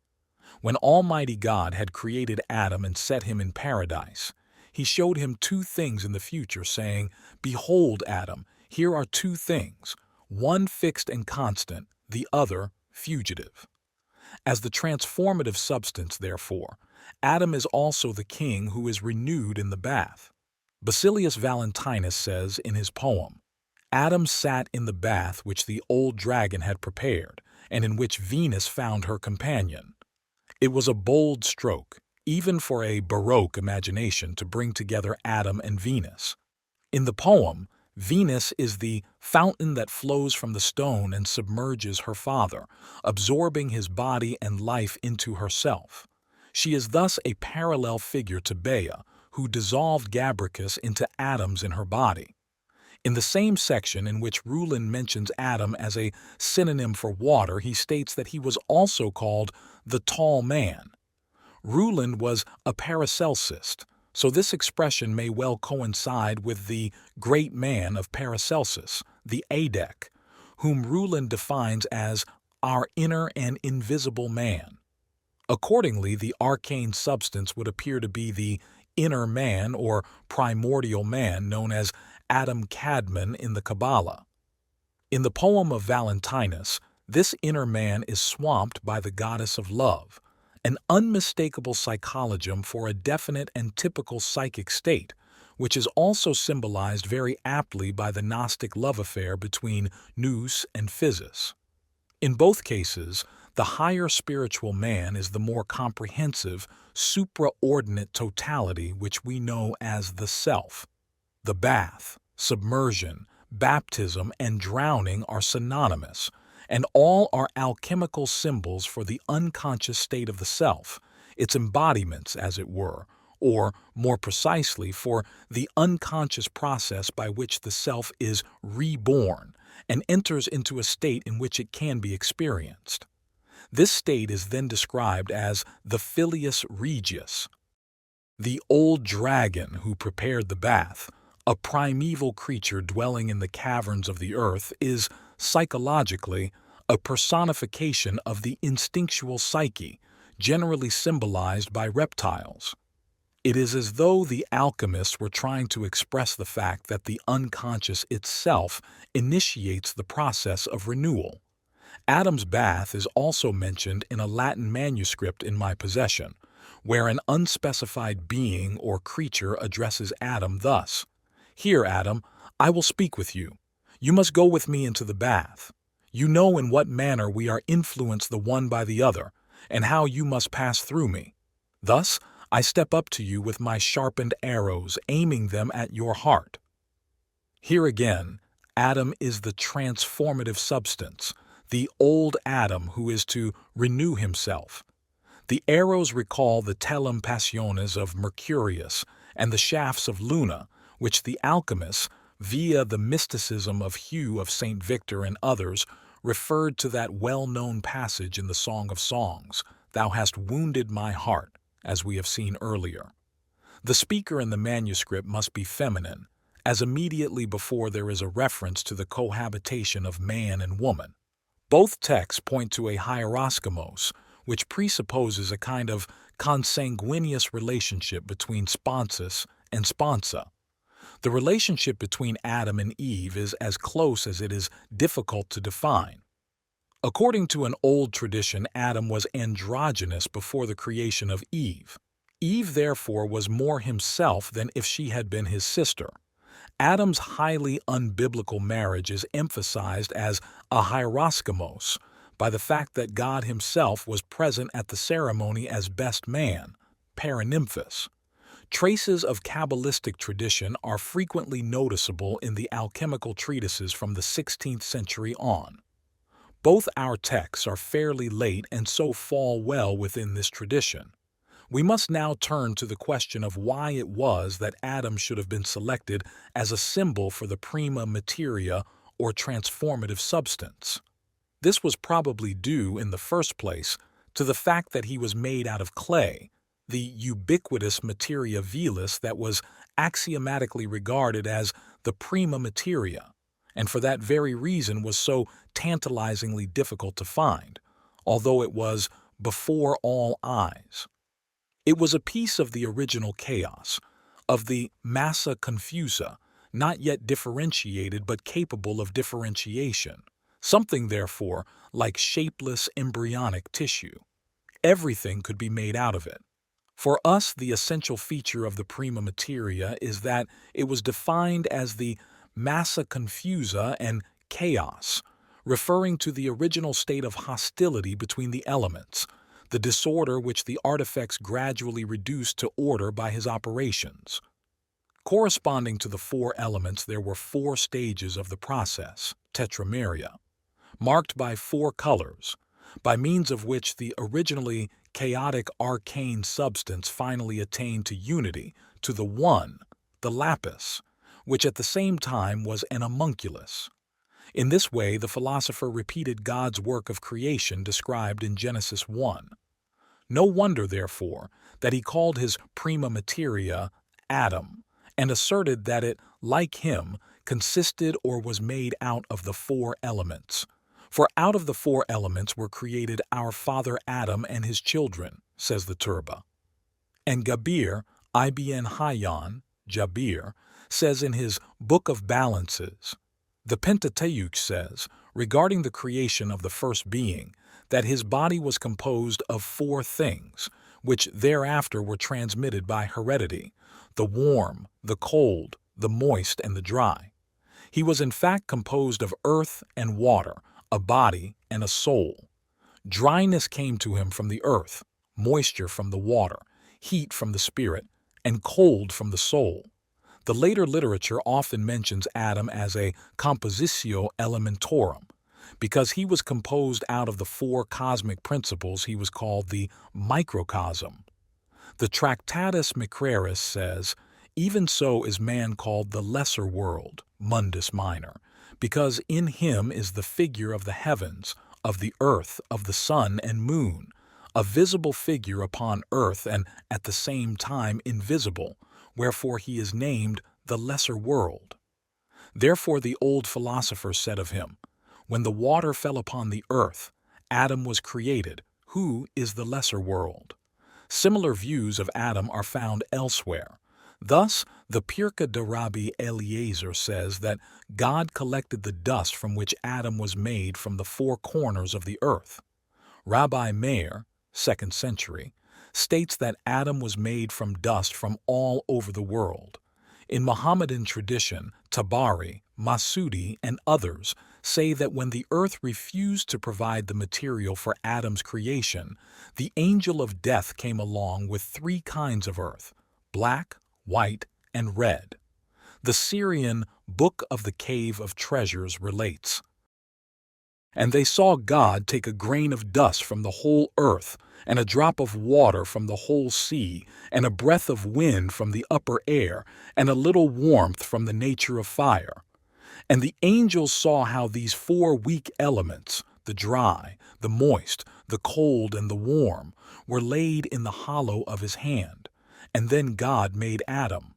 When Almighty God had created Adam and set him in paradise, he showed him 2 things in the future, saying, "Behold, Adam, here are 2 things, one fixed and constant, the other fugitive." As the transformative substance, therefore, Adam is also the king who is renewed in the bath. Basilius Valentinus says in his poem, "Adam sat in the bath which the old dragon had prepared, and in which Venus found her companion." It was a bold stroke, even for a Baroque imagination, to bring together Adam and Venus. In the poem, Venus is the fountain that flows from the stone and submerges her father, absorbing his body and life into herself. She is thus a parallel figure to Bea, who dissolved Gabricus into atoms in her body. In the same section in which Rulin mentions Adam as a synonym for water, he states that he was also called the tall man. Reuland was a Paracelsist, so this expression may well coincide with the great man of Paracelsus, the Adec, whom Reuland defines as our inner and invisible man. Accordingly, the arcane substance would appear to be the inner man or primordial man known as Adam Kadmon in the Kabbalah. In the poem of Valentinus, this inner man is swamped by the goddess of love, an unmistakable psychologium for a definite and typical psychic state, which is also symbolized very aptly by the Gnostic love affair between Nous and Physis. In both cases, the higher spiritual man is the more comprehensive, supraordinate totality which we know as the self. The bath, submersion, baptism, and drowning are synonymous, and all are alchemical symbols for the unconscious state of the self, its embodiments, as it were, or, more precisely, for the unconscious process by which the self is reborn and enters into a state in which it can be experienced. This state is then described as the Filius Regius. The old dragon who prepared the bath, a primeval creature dwelling in the caverns of the earth, is, psychologically, a personification of the instinctual psyche, generally symbolized by reptiles. It is as though the alchemists were trying to express the fact that the unconscious itself initiates the process of renewal. Adam's bath is also mentioned in a Latin manuscript in my possession, where an unspecified being or creature addresses Adam thus: "Here, Adam, I will speak with you. You must go with me into the bath. You know in what manner we are influenced the one by the other, and how you must pass through me. Thus, I step up to you with my sharpened arrows, aiming them at your heart." Here again, Adam is the transformative substance, the old Adam who is to renew himself. The arrows recall the telum passionis of Mercurius and the shafts of Luna, which the alchemists, via the mysticism of Hugh of St. Victor and others, referred to that well-known passage in the Song of Songs, "Thou hast wounded my heart," as we have seen earlier. The speaker in the manuscript must be feminine, as immediately before there is a reference to the cohabitation of man and woman. Both texts point to a hieroskimos, which presupposes a kind of consanguineous relationship between sponsus and sponsa. The relationship between Adam and Eve is as close as it is difficult to define. According to an old tradition, Adam was androgynous before the creation of Eve. Eve, therefore, was more himself than if she had been his sister. Adam's highly unbiblical marriage is emphasized as a hieroskimos by the fact that God himself was present at the ceremony as best man, paranymphos. Traces of Kabbalistic tradition are frequently noticeable in the alchemical treatises from the 16th century on. Both our texts are fairly late and so fall well within this tradition. We must now turn to the question of why it was that Adam should have been selected as a symbol for the prima materia or transformative substance. This was probably due, in the first place, to the fact that he was made out of clay, the ubiquitous materia velis that was axiomatically regarded as the prima materia, and for that very reason was so tantalizingly difficult to find, although it was before all eyes. It was a piece of the original chaos, of the massa confusa, not yet differentiated but capable of differentiation, something, therefore, like shapeless embryonic tissue. Everything could be made out of it. For us, the essential feature of the prima materia is that it was defined as the massa confusa and chaos, referring to the original state of hostility between the elements, the disorder which the artifacts gradually reduced to order by his operations. Corresponding to the four elements, there were four stages of the process, tetrameria, marked by four colors, by means of which the originally chaotic arcane substance finally attained to unity, to the one, the lapis, which at the same time was an homunculus. In this way, the philosopher repeated God's work of creation described in Genesis 1. No wonder, therefore, that he called his prima materia Adam, and asserted that it, like him, consisted or was made out of the four elements. For out of the four elements were created our father Adam and his children, says the Turba. And Gabir, Ibn Hayyan, Jabir, says in his Book of Balances, the Pentateuch says, regarding the creation of the first being, that his body was composed of four things, which thereafter were transmitted by heredity: the warm, the cold, the moist, and the dry. He was in fact composed of earth and water, a body and a soul. Dryness came to him from the earth, moisture from the water, heat from the spirit, and cold from the soul. The later literature often mentions Adam as a compositio elementorum. Because he was composed out of the four cosmic principles, he was called the microcosm. The Tractatus Mercurius says, even so is man called the lesser world, mundus minor, because in him is the figure of the heavens, of the earth, of the sun and moon, a visible figure upon earth and at the same time invisible, wherefore he is named the lesser world. Therefore the old philosophers said of him, when the water fell upon the earth, Adam was created, who is the lesser world. Similar views of Adam are found elsewhere. Thus, the Pirkei de Rabbi Eliezer says that God collected the dust from which Adam was made from the four corners of the earth. Rabbi Meir, 2nd century, states that Adam was made from dust from all over the world. In Mohammedan tradition, Tabari, Masudi, and others say that when the earth refused to provide the material for Adam's creation, the angel of death came along with three kinds of earth: black, white, and red. The Syrian Book of the Cave of Treasures relates, and they saw God take a grain of dust from the whole earth, and a drop of water from the whole sea, and a breath of wind from the upper air, and a little warmth from the nature of fire. And the angels saw how these four weak elements, the dry, the moist, the cold, and the warm, were laid in the hollow of his hand. And then God made Adam.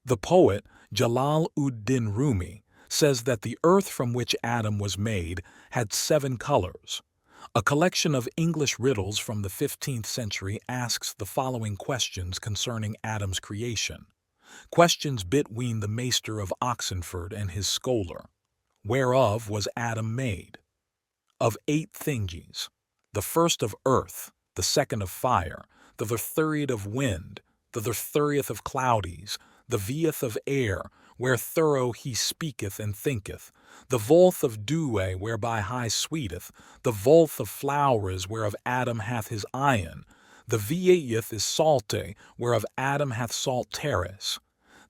The poet Jalal-ud-Din Rumi says that the earth from which Adam was made had 7 colors. A collection of English riddles from the 15th century asks the following questions concerning Adam's creation. Questions between the Maester of Oxenford and his scholar. Whereof was Adam made? Of 8 thingies. The first of earth, the second of fire, the third of wind, the thirtieth of cloudies, the vieth of air, where thorough he speaketh and thinketh, the volth of dewe whereby high sweeteth, the volth of flowers whereof Adam hath his ion, the vieth is salte whereof Adam hath salt teres.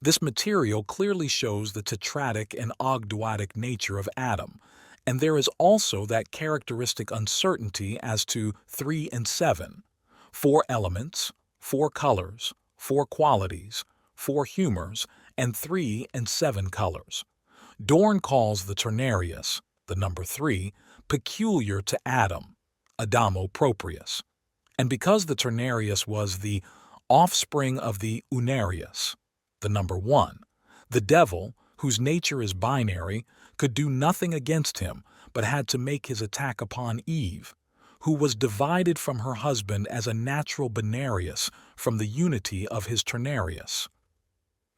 This material clearly shows the tetratic and ogdoadic nature of Adam, and there is also that characteristic uncertainty as to 3 and 7, 4 elements, 4 colors, 4 qualities, 4 humors, and 3 and 7 colors. Dorn calls the ternarius, the number 3, peculiar to Adam, Adamo proprius. And because the ternarius was the offspring of the unarius, the number 1, the devil, whose nature is binary, could do nothing against him, but had to make his attack upon Eve, who was divided from her husband as a natural binarius from the unity of his ternarius.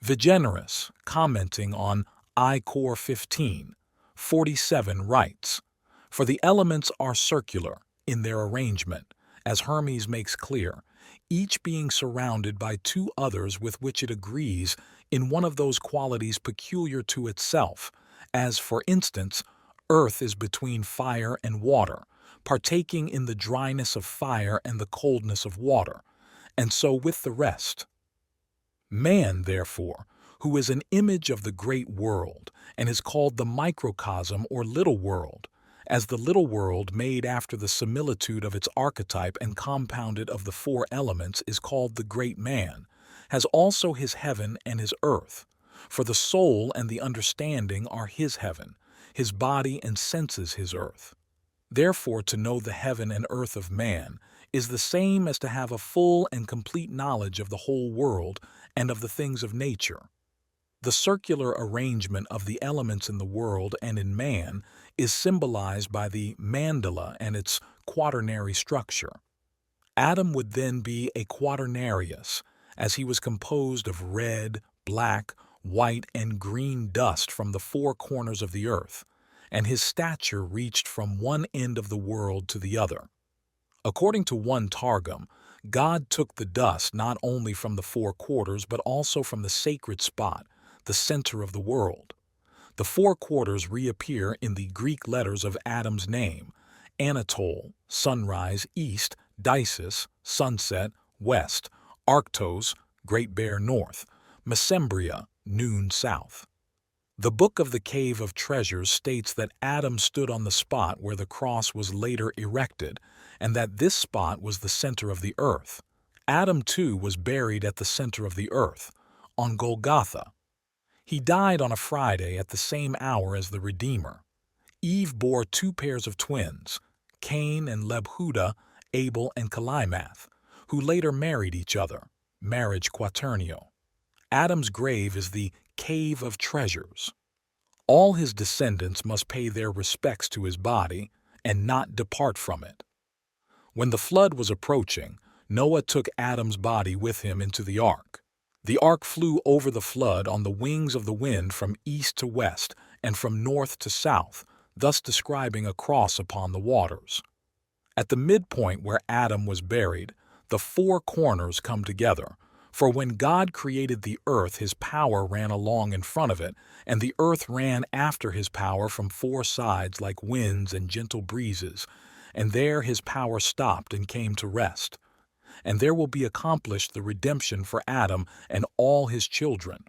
Vigenerus, commenting on I Cor 15, 47, writes, for the elements are circular in their arrangement, as Hermes makes clear, each being surrounded by 2 others with which it agrees in one of those qualities peculiar to itself, as, for instance, earth is between fire and water, partaking in the dryness of fire and the coldness of water, and so with the rest. Man, therefore, who is an image of the great world, and is called the microcosm or little world, as the little world made after the similitude of its archetype and compounded of the 4 elements is called the great man, has also his heaven and his earth, for the soul and the understanding are his heaven, his body and senses his earth. Therefore to know the heaven and earth of man is the same as to have a full and complete knowledge of the whole world and of the things of nature. The circular arrangement of the elements in the world and in man is symbolized by the mandala and its quaternary structure. Adam would then be a quaternarius, as he was composed of red, black, white, and green dust from the four corners of the earth, and his stature reached from one end of the world to the other. According to one Targum, God took the dust not only from the four quarters but also from the sacred spot, the center of the world. The four quarters reappear in the Greek letters of Adam's name: Anatole, sunrise, east; Dices, sunset, west; Arctos, Great Bear, north; Mesembria, noon, south. The Book of the Cave of Treasures states that Adam stood on the spot where the cross was later erected, and that this spot was the center of the earth. Adam, too, was buried at the center of the earth, on Golgotha. He died on a Friday at the same hour as the Redeemer. Eve bore two pairs of twins, Cain and Lebhuda, Abel and Calimath, who later married each other, marriage quaternio. Adam's grave is the Cave of Treasures. All his descendants must pay their respects to his body and not depart from it. When the flood was approaching, Noah took Adam's body with him into the ark. The ark flew over the flood on the wings of the wind from east to west and from north to south, thus describing a cross upon the waters. At the midpoint where Adam was buried, the four corners come together, for when God created the earth, his power ran along in front of it, and the earth ran after his power from four sides like winds and gentle breezes, and there his power stopped and came to rest. And there will be accomplished the redemption for Adam and all his children.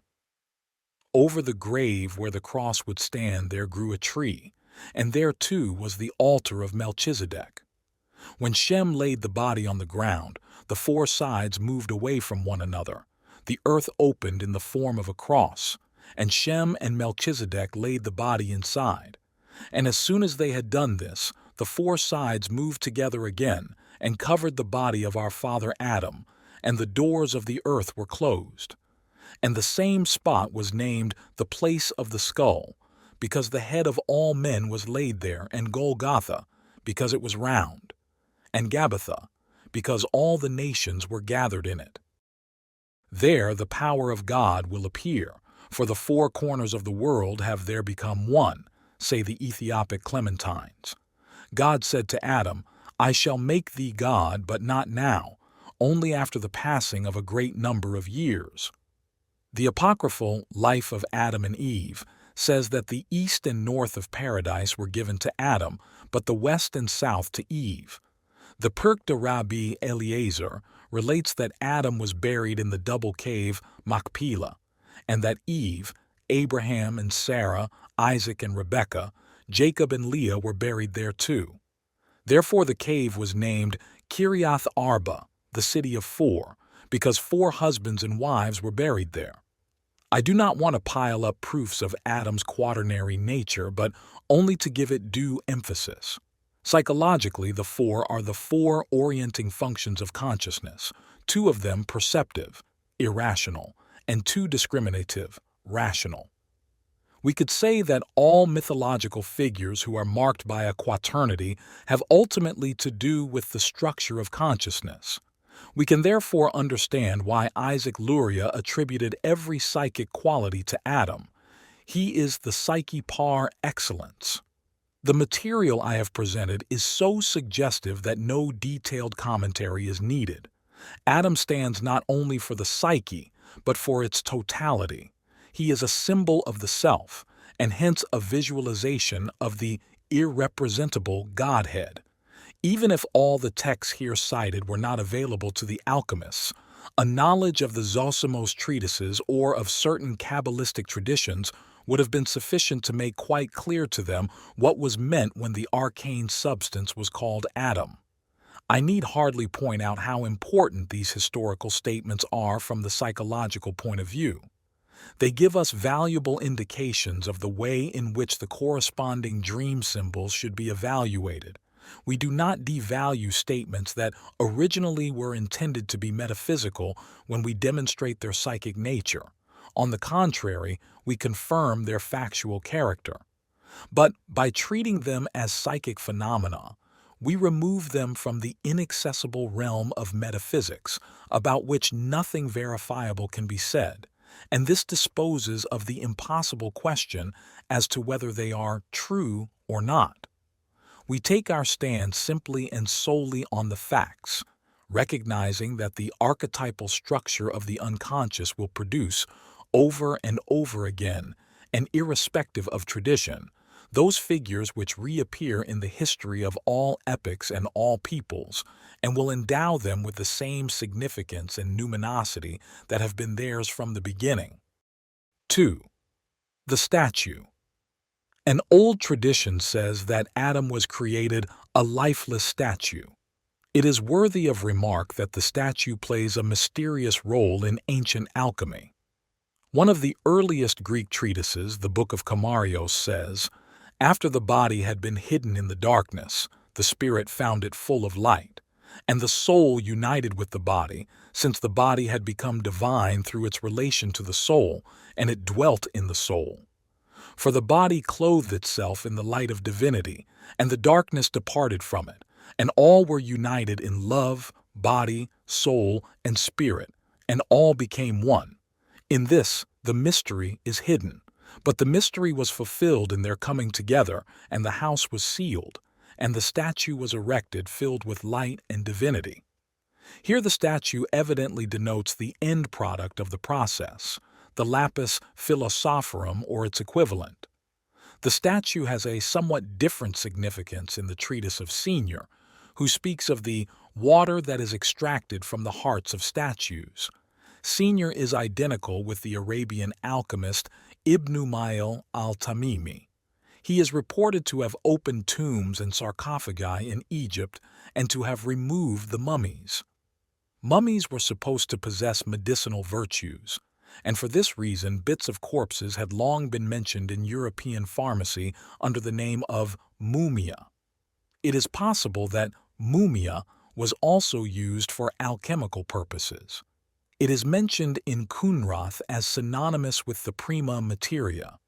Over the grave where the cross would stand there grew a tree, and there too was the altar of Melchizedek. When Shem laid the body on the ground, the four sides moved away from one another. The earth opened in the form of a cross, and Shem and Melchizedek laid the body inside. And as soon as they had done this, the four sides moved together again and covered the body of our father Adam, and the doors of the earth were closed. And the same spot was named the place of the skull, because the head of all men was laid there, and Golgotha, because it was round, and Gabbatha, because all the nations were gathered in it. There the power of God will appear, for the four corners of the world have there become one, say the Ethiopic Clementines. God said to Adam, I shall make thee God, but not now, only after the passing of a great number of years. The apocryphal Life of Adam and Eve says that the east and north of paradise were given to Adam, but the west and south to Eve. The Pirk de Rabbi Eliezer relates that Adam was buried in the double cave Machpelah, and that Eve, Abraham and Sarah, Isaac and Rebekah, Jacob and Leah were buried there too. Therefore the cave was named Kiriath Arba, the city of four, because four husbands and wives were buried there. I do not want to pile up proofs of Adam's quaternary nature, but only to give it due emphasis. Psychologically, the four are the four orienting functions of consciousness, two of them perceptive, irrational, and two discriminative, rational. We could say that all mythological figures who are marked by a quaternity have ultimately to do with the structure of consciousness. We can therefore understand why Isaac Luria attributed every psychic quality to Adam. He is the psyche par excellence. The material I have presented is so suggestive that no detailed commentary is needed. Adam stands not only for the psyche, but for its totality. He is a symbol of the self, and hence a visualization of the irrepresentable Godhead. Even if all the texts here cited were not available to the alchemists, a knowledge of the Zosimos treatises or of certain Kabbalistic traditions would have been sufficient to make quite clear to them what was meant when the arcane substance was called Adam. I need hardly point out how important these historical statements are from the psychological point of view. They give us valuable indications of the way in which the corresponding dream symbols should be evaluated, We do not devalue statements that originally were intended to be metaphysical when we demonstrate their psychic nature. On the contrary, we confirm their factual character. But by treating them as psychic phenomena, we remove them from the inaccessible realm of metaphysics, about which nothing verifiable can be said, and this disposes of the impossible question as to whether they are true or not. We take our stand simply and solely on the facts, recognizing that the archetypal structure of the unconscious will produce, over and over again, and irrespective of tradition, those figures which reappear in the history of all epochs and all peoples, and will endow them with the same significance and numinosity that have been theirs from the beginning. 2. The statue. An old tradition says that Adam was created a lifeless statue. It is worthy of remark that the statue plays a mysterious role in ancient alchemy. One of the earliest Greek treatises, the Book of Comarios, says, "After the body had been hidden in the darkness, the spirit found it full of light, and the soul united with the body, since the body had become divine through its relation to the soul, and it dwelt in the soul. For the body clothed itself in the light of divinity, and the darkness departed from it, and all were united in love, body, soul, and spirit, and all became one. In this, the mystery is hidden, but the mystery was fulfilled in their coming together, and the house was sealed, and the statue was erected filled with light and divinity." Here the statue evidently denotes the end product of the process, the lapis philosophorum or its equivalent. The statue has a somewhat different significance in the treatise of Senior, who speaks of the water that is extracted from the hearts of statues. Senior is identical with the Arabian alchemist Ibn Umayl al-Tamimi. He is reported to have opened tombs and sarcophagi in Egypt and to have removed the mummies. Mummies were supposed to possess medicinal virtues, and for this reason bits of corpses had long been mentioned in European pharmacy under the name of mumia. It is possible that mumia was also used for alchemical purposes. It is mentioned in Cunrath as synonymous with the prima materia.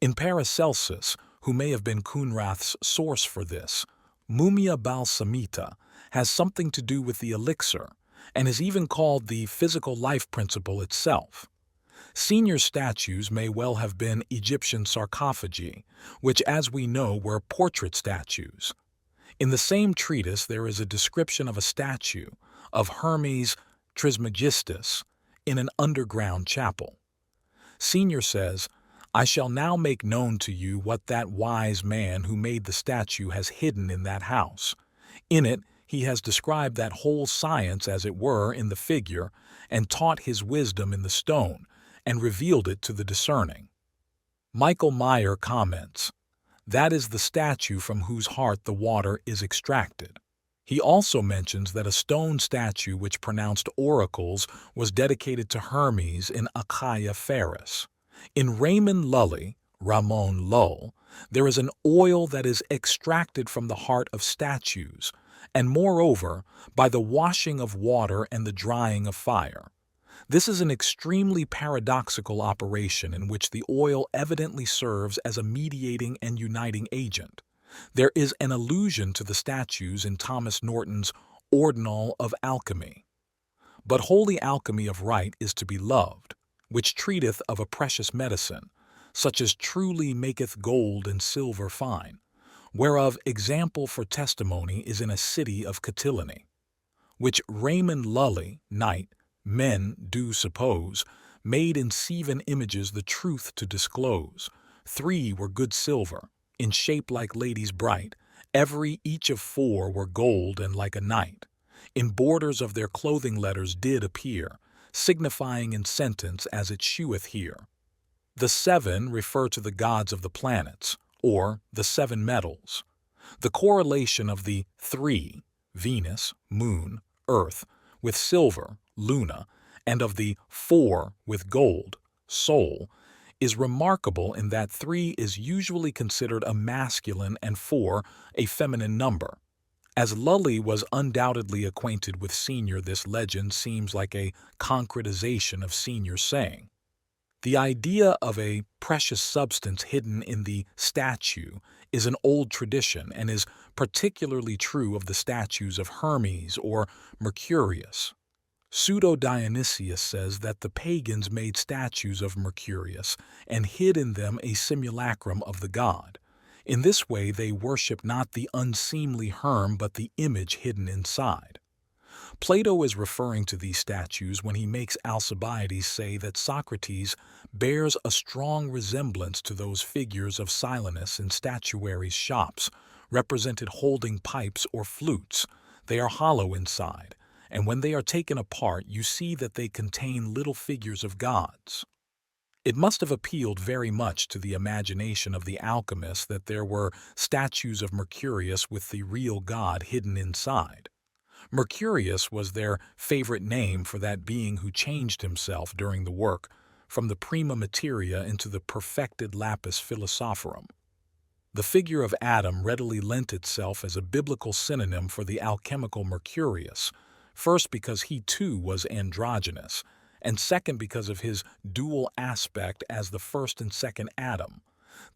In Paracelsus, who may have been Cunrath's source for this, mumia balsamita has something to do with the elixir, and is even called the physical life principle itself. Senior statues may well have been Egyptian sarcophagi, which, as we know, were portrait statues. In the same treatise there is a description of a statue of Hermes Trismegistus in an underground chapel. Senior says, "I shall now make known to you what that wise man who made the statue has hidden in that house. In it he has described that whole science, as it were, in the figure, and taught his wisdom in the stone, and revealed it to the discerning." Michael Meyer comments, "That is the statue from whose heart the water is extracted." He also mentions that a stone statue which pronounced oracles was dedicated to Hermes in Achaia Pharis. In Raymond Lully, Ramon Lull, there is an oil that is extracted from the heart of statues, and moreover, by the washing of water and the drying of fire. This is an extremely paradoxical operation in which the oil evidently serves as a mediating and uniting agent. There is an allusion to the statues in Thomas Norton's Ordinal of Alchemy. "But holy alchemy of right is to be loved, which treateth of a precious medicine, such as truly maketh gold and silver fine, whereof example for testimony is in a city of Cantillany, which Raymond Lully, knight, men do suppose, made in seven images the truth to disclose. 3 were good silver, in shape like ladies bright, every each of 4 were gold and like a knight. In borders of their clothing letters did appear, signifying in sentence as it sheweth here. The 7 refer to the gods of the planets, or the 7 metals. The correlation of the 3, Venus, Moon, Earth, with silver, Luna, and of the 4 with gold, Sol, is remarkable in that 3 is usually considered a masculine and 4 a feminine number. As Lully was undoubtedly acquainted with Senior, this legend seems like a concretization of Senior's saying. The idea of a precious substance hidden in the statue is an old tradition and is particularly true of the statues of Hermes or Mercurius. Pseudo-Dionysius says that the pagans made statues of Mercurius and hid in them a simulacrum of the god. In this way they worship not the unseemly Herm but the image hidden inside. Plato is referring to these statues when he makes Alcibiades say that Socrates bears a strong resemblance to those figures of Silenus in statuary shops, represented holding pipes or flutes. They are hollow inside, and when they are taken apart you see that they contain little figures of gods. It must have appealed very much to the imagination of the alchemists that there were statues of Mercurius with the real god hidden inside. Mercurius was their favorite name for that being who changed himself during the work, from the prima materia into the perfected lapis philosophorum. The figure of Adam readily lent itself as a biblical synonym for the alchemical Mercurius, first because he too was androgynous, and second because of his dual aspect as the first and second Adam.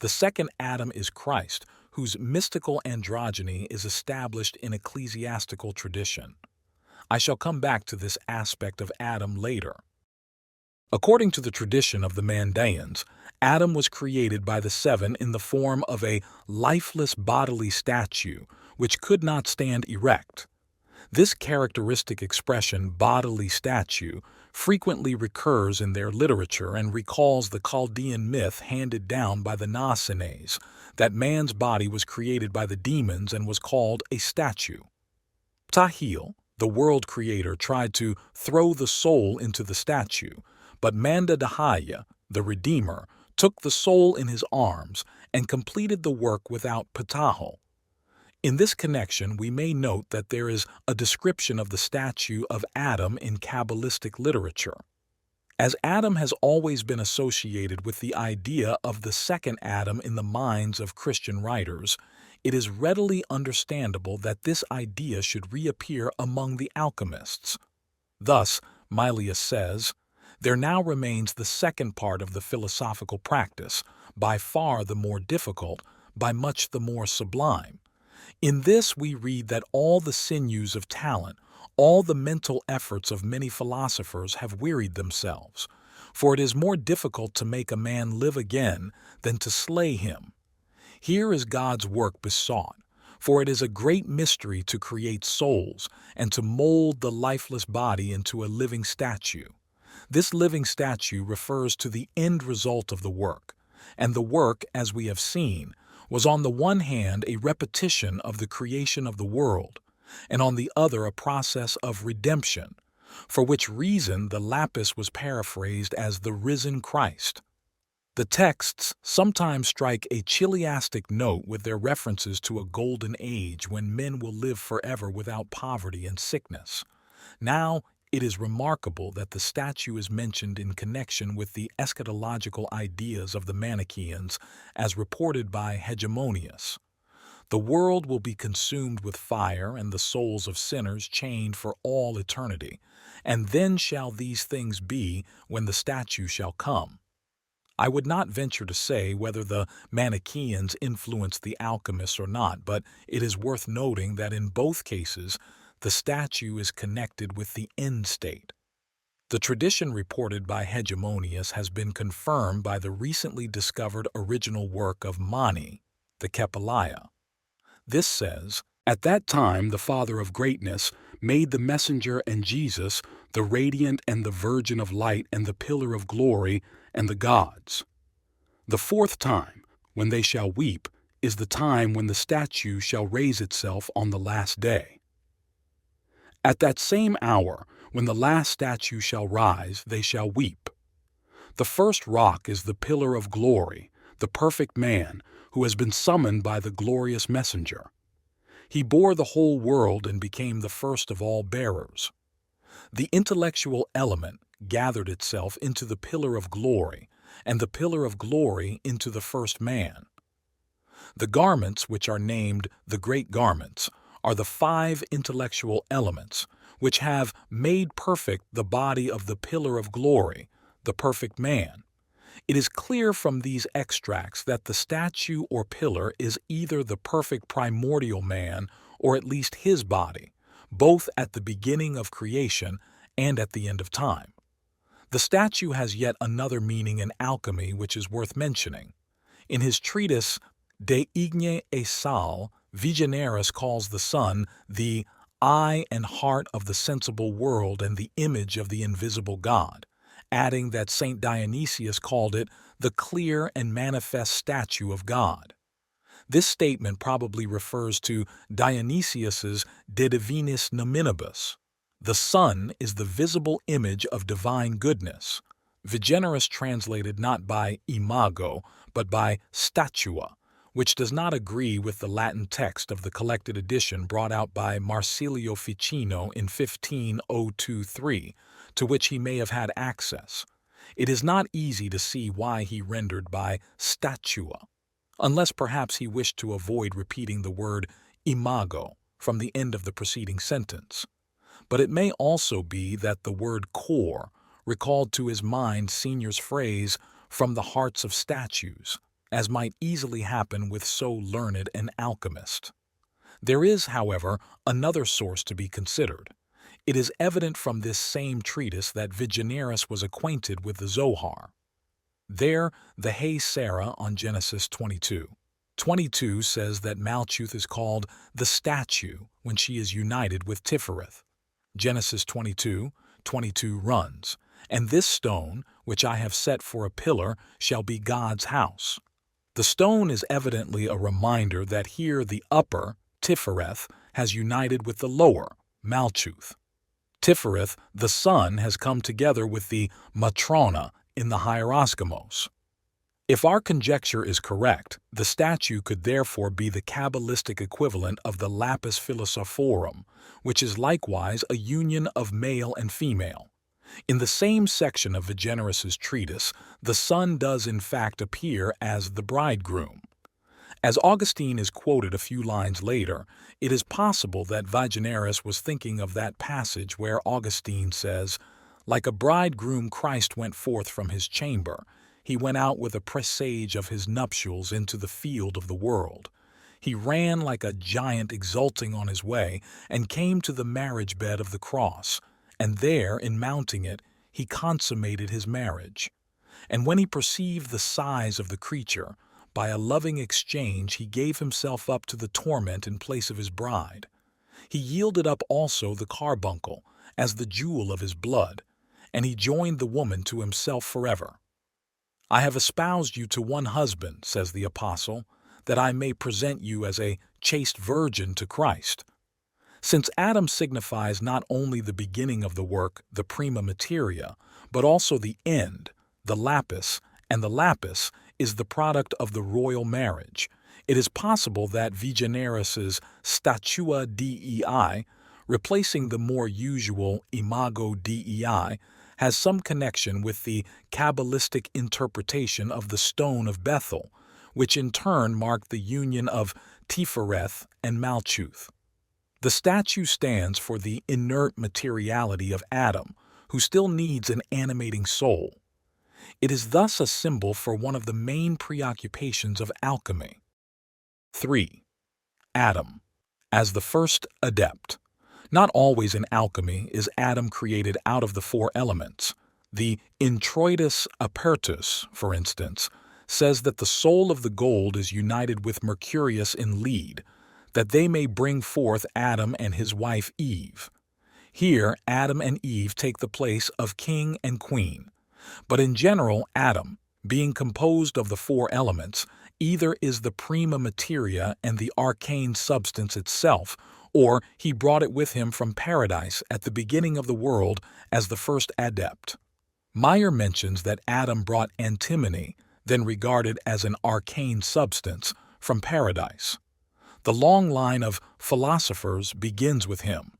The second Adam is Christ, whose mystical androgyny is established in ecclesiastical tradition. I shall come back to this aspect of Adam later. According to the tradition of the Mandaeans, Adam was created by the seven in the form of a lifeless bodily statue which could not stand erect. This characteristic expression, bodily statue, frequently recurs in their literature and recalls the Chaldean myth handed down by the Nassenes, that man's body was created by the demons and was called a statue. Tahil, the world creator, tried to throw the soul into the statue, but Manda Dahaya, the Redeemer, took the soul in his arms and completed the work without Ptahil. In this connection, we may note that there is a description of the statue of Adam in Kabbalistic literature. As Adam has always been associated with the idea of the second Adam in the minds of Christian writers, it is readily understandable that this idea should reappear among the alchemists. Thus, Mylius says, there now remains the second part of the philosophical practice, by far the more difficult, by much the more sublime. In this we read that all the sinews of talent, all the mental efforts of many philosophers have wearied themselves, for it is more difficult to make a man live again than to slay him. Here is God's work besought, for it is a great mystery to create souls and to mold the lifeless body into a living statue. This living statue refers to the end result of the work, and the work, as we have seen, was on the one hand a repetition of the creation of the world, and on the other a process of redemption, for which reason the lapis was paraphrased as the risen Christ. The texts sometimes strike a chiliastic note with their references to a golden age when men will live forever without poverty and sickness. Now, it is remarkable that the statue is mentioned in connection with the eschatological ideas of the Manichaeans as reported by Hegemonius. The world will be consumed with fire and the souls of sinners chained for all eternity, and then shall these things be when the statue shall come. I would not venture to say whether the Manichaeans influenced the alchemists or not, but it is worth noting that in both cases the statue is connected with the end state. The tradition reported by Hegemonius has been confirmed by the recently discovered original work of Mani, the Kepaleia. This says, "At that time the Father of greatness made the messenger and Jesus, the radiant and the virgin of light and the pillar of glory, and the gods. The fourth time, when they shall weep, is the time when the statue shall raise itself on the last day. At that same hour, when the last statue shall rise, they shall weep. The first rock is the pillar of glory, the perfect man, who has been summoned by the glorious messenger. He bore the whole world and became the first of all bearers. The intellectual element gathered itself into the pillar of glory, and the pillar of glory into the first man. The garments, which are named the great garments, are the five intellectual elements, which have made perfect the body of the pillar of glory, the perfect man. It is clear from these extracts that the statue or pillar is either the perfect primordial man or at least his body, both at the beginning of creation and at the end of time. The statue has yet another meaning in alchemy which is worth mentioning. In his treatise De Igne e Sal, Vigenerus calls the sun the eye and heart of the sensible world and the image of the invisible God, adding that Saint Dionysius called it the clear and manifest statue of God. This statement probably refers to Dionysius's De Divinis Nominibus. The sun is the visible image of divine goodness. Vigenerus translated not by imago, but by statua, which does not agree with the Latin text of the collected edition brought out by Marsilio Ficino in 15023, to which he may have had access. It is not easy to see why he rendered by statua, unless perhaps he wished to avoid repeating the word imago from the end of the preceding sentence. But it may also be that the word core recalled to his mind Senior's phrase, "from the hearts of statues," as might easily happen with so learned an alchemist. There is, however, another source to be considered. It is evident from this same treatise that Vigenerus was acquainted with the Zohar. There, the Hey Sarah on Genesis 22:22 says that Malchuth is called the statue when she is united with Tifereth. Genesis 22:22 runs, "And this stone, which I have set for a pillar, shall be God's house." The stone is evidently a reminder that here the upper, Tifereth, has united with the lower, Malchuth. Tifereth, the sun, has come together with the Matrona in the hieroscomos. If our conjecture is correct, the statue could therefore be the Kabbalistic equivalent of the lapis philosophorum, which is likewise a union of male and female. In the same section of Vigenerus's treatise, the sun does in fact appear as the bridegroom. As Augustine is quoted a few lines later, it is possible that Vigenerus was thinking of that passage where Augustine says, "Like a bridegroom Christ went forth from his chamber. He went out with a presage of his nuptials into the field of the world. He ran like a giant exulting on his way, and came to the marriage bed of the cross, and there, in mounting it, he consummated his marriage. And when he perceived the size of the creature, by a loving exchange he gave himself up to the torment in place of his bride. He yielded up also the carbuncle, as the jewel of his blood, and he joined the woman to himself forever. I have espoused you to one husband," says the apostle, "that I may present you as a chaste virgin to Christ." Since Adam signifies not only the beginning of the work, the prima materia, but also the end, the lapis, and the lapis is the product of the royal marriage, it is possible that Vigenerus's statua Dei, replacing the more usual imago Dei, has some connection with the Kabbalistic interpretation of the stone of Bethel, which in turn marked the union of Tifereth and Malchuth. The statue stands for the inert materiality of Adam, who still needs an animating soul. It is thus a symbol for one of the main preoccupations of alchemy. 3. Adam, as the first adept. Not always in alchemy is Adam created out of the four elements. The Introitus Apertus, for instance, says that the soul of the gold is united with Mercurius in lead, that they may bring forth Adam and his wife Eve. Here, Adam and Eve take the place of king and queen. But in general, Adam, being composed of the four elements, either is the prima materia and the arcane substance itself, or he brought it with him from paradise at the beginning of the world as the first adept. Meyer mentions that Adam brought antimony, then regarded as an arcane substance, from paradise. The long line of philosophers begins with him.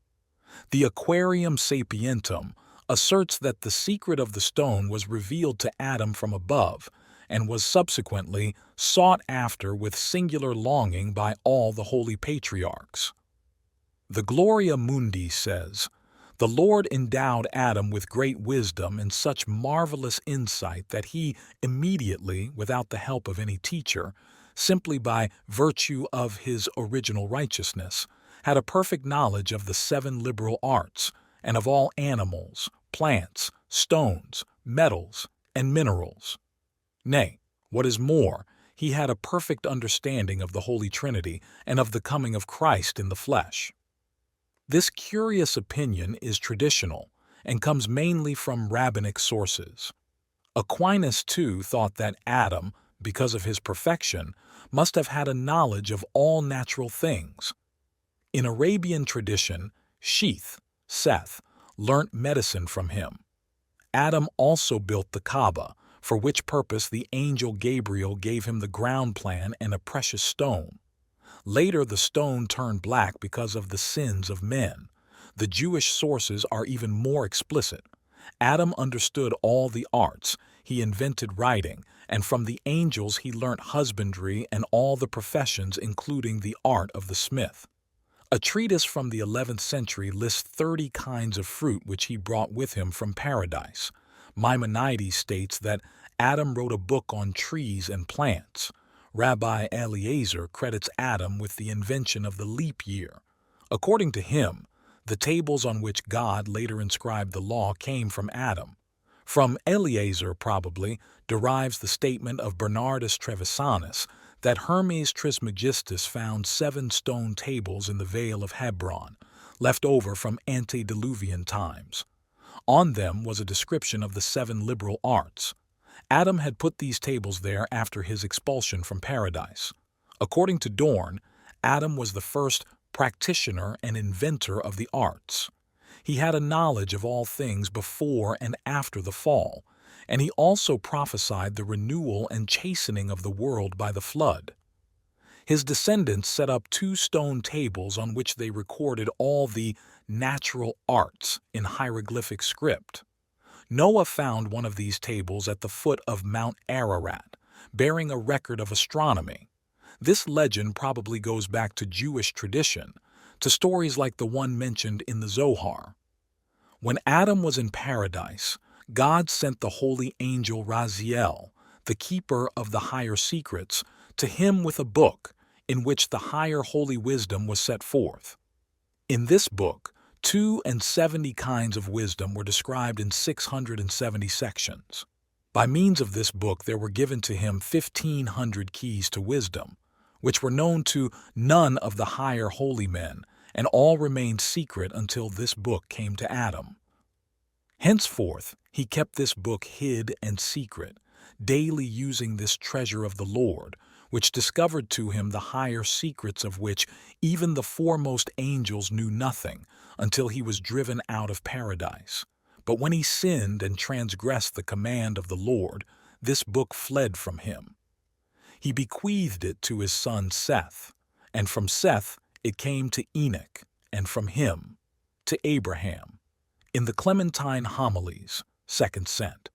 The Aquarium Sapientum asserts that the secret of the stone was revealed to Adam from above and was subsequently sought after with singular longing by all the holy patriarchs. The Gloria Mundi says, "The Lord endowed Adam with great wisdom and such marvelous insight that he immediately, without the help of any teacher, simply by virtue of his original righteousness, had a perfect knowledge of the 7 liberal arts, and of all animals, plants, stones, metals, and minerals. Nay, what is more, he had a perfect understanding of the Holy Trinity and of the coming of Christ in the flesh." This curious opinion is traditional and comes mainly from rabbinic sources. Aquinas, too, thought that Adam, because of his perfection, must have had a knowledge of all natural things. In Arabian tradition, Seth, learnt medicine from him. Adam also built the Kaaba, for which purpose the angel Gabriel gave him the ground plan and a precious stone. Later the stone turned black because of the sins of men. The Jewish sources are even more explicit. Adam understood all the arts, he invented writing, and from the angels he learnt husbandry and all the professions including the art of the smith. A treatise from the 11th century lists 30 kinds of fruit which he brought with him from paradise. Maimonides states that Adam wrote a book on trees and plants. Rabbi Eliezer credits Adam with the invention of the leap year. According to him, the tables on which God later inscribed the law came from Adam. From Eliezer, probably, derives the statement of Bernardus Trevisanus that Hermes Trismegistus found 7 stone tables in the Vale of Hebron, left over from antediluvian times. On them was a description of the 7 liberal arts. Adam had put these tables there after his expulsion from paradise. According to Dorn, Adam was the first practitioner and inventor of the arts. He had a knowledge of all things before and after the fall, and he also prophesied the renewal and chastening of the world by the flood. His descendants set up 2 stone tables on which they recorded all the natural arts in hieroglyphic script. Noah found one of these tables at the foot of Mount Ararat, bearing a record of astronomy. This legend probably goes back to Jewish tradition, to stories like the one mentioned in the Zohar. When Adam was in paradise, God sent the holy angel Raziel, the keeper of the higher secrets, to him with a book in which the higher holy wisdom was set forth. In this book, 72 kinds of wisdom were described in 670 sections. By means of this book there were given to him 1,500 keys to wisdom, which were known to none of the higher holy men, and all remained secret until this book came to Adam. Henceforth he kept this book hid and secret, daily using this treasure of the Lord, which discovered to him the higher secrets of which even the foremost angels knew nothing, until he was driven out of paradise. But when he sinned and transgressed the command of the Lord, this book fled from him. He bequeathed it to his son Seth, and from Seth it came to Enoch, and from him to Abraham. In the Clementine Homilies, 2nd Cent.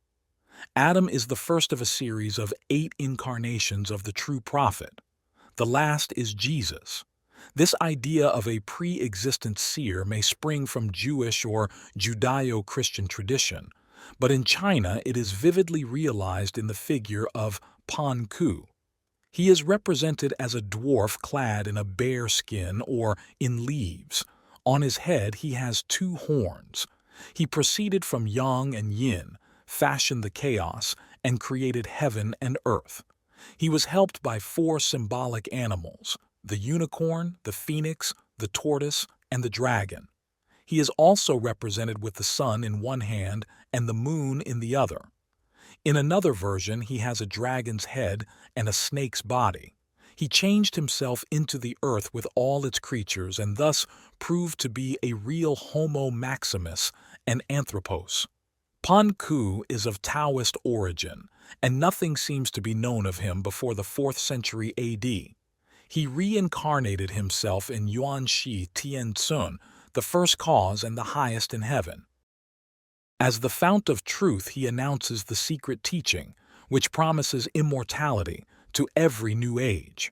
Adam is the first of a series of 8 incarnations of the true prophet. The last is Jesus. This idea of a pre-existent seer may spring from Jewish or Judeo-Christian tradition, but in China it is vividly realized in the figure of Pan Ku. He is represented as a dwarf clad in a bear skin or in leaves. On his head he has 2 horns. He proceeded from Yang and Yin, fashioned the chaos, and created heaven and earth. He was helped by 4 symbolic animals: the unicorn, the phoenix, the tortoise, and the dragon. He is also represented with the sun in one hand and the moon in the other. In another version, he has a dragon's head and a snake's body. He changed himself into the earth with all its creatures and thus proved to be a real Homo Maximus and Anthropos. Pan Ku is of Taoist origin, and nothing seems to be known of him before the 4th century A.D. He reincarnated himself in Yuanxi Tianzun, the first cause and the highest in heaven. As the fount of truth, he announces the secret teaching, which promises immortality to every new age.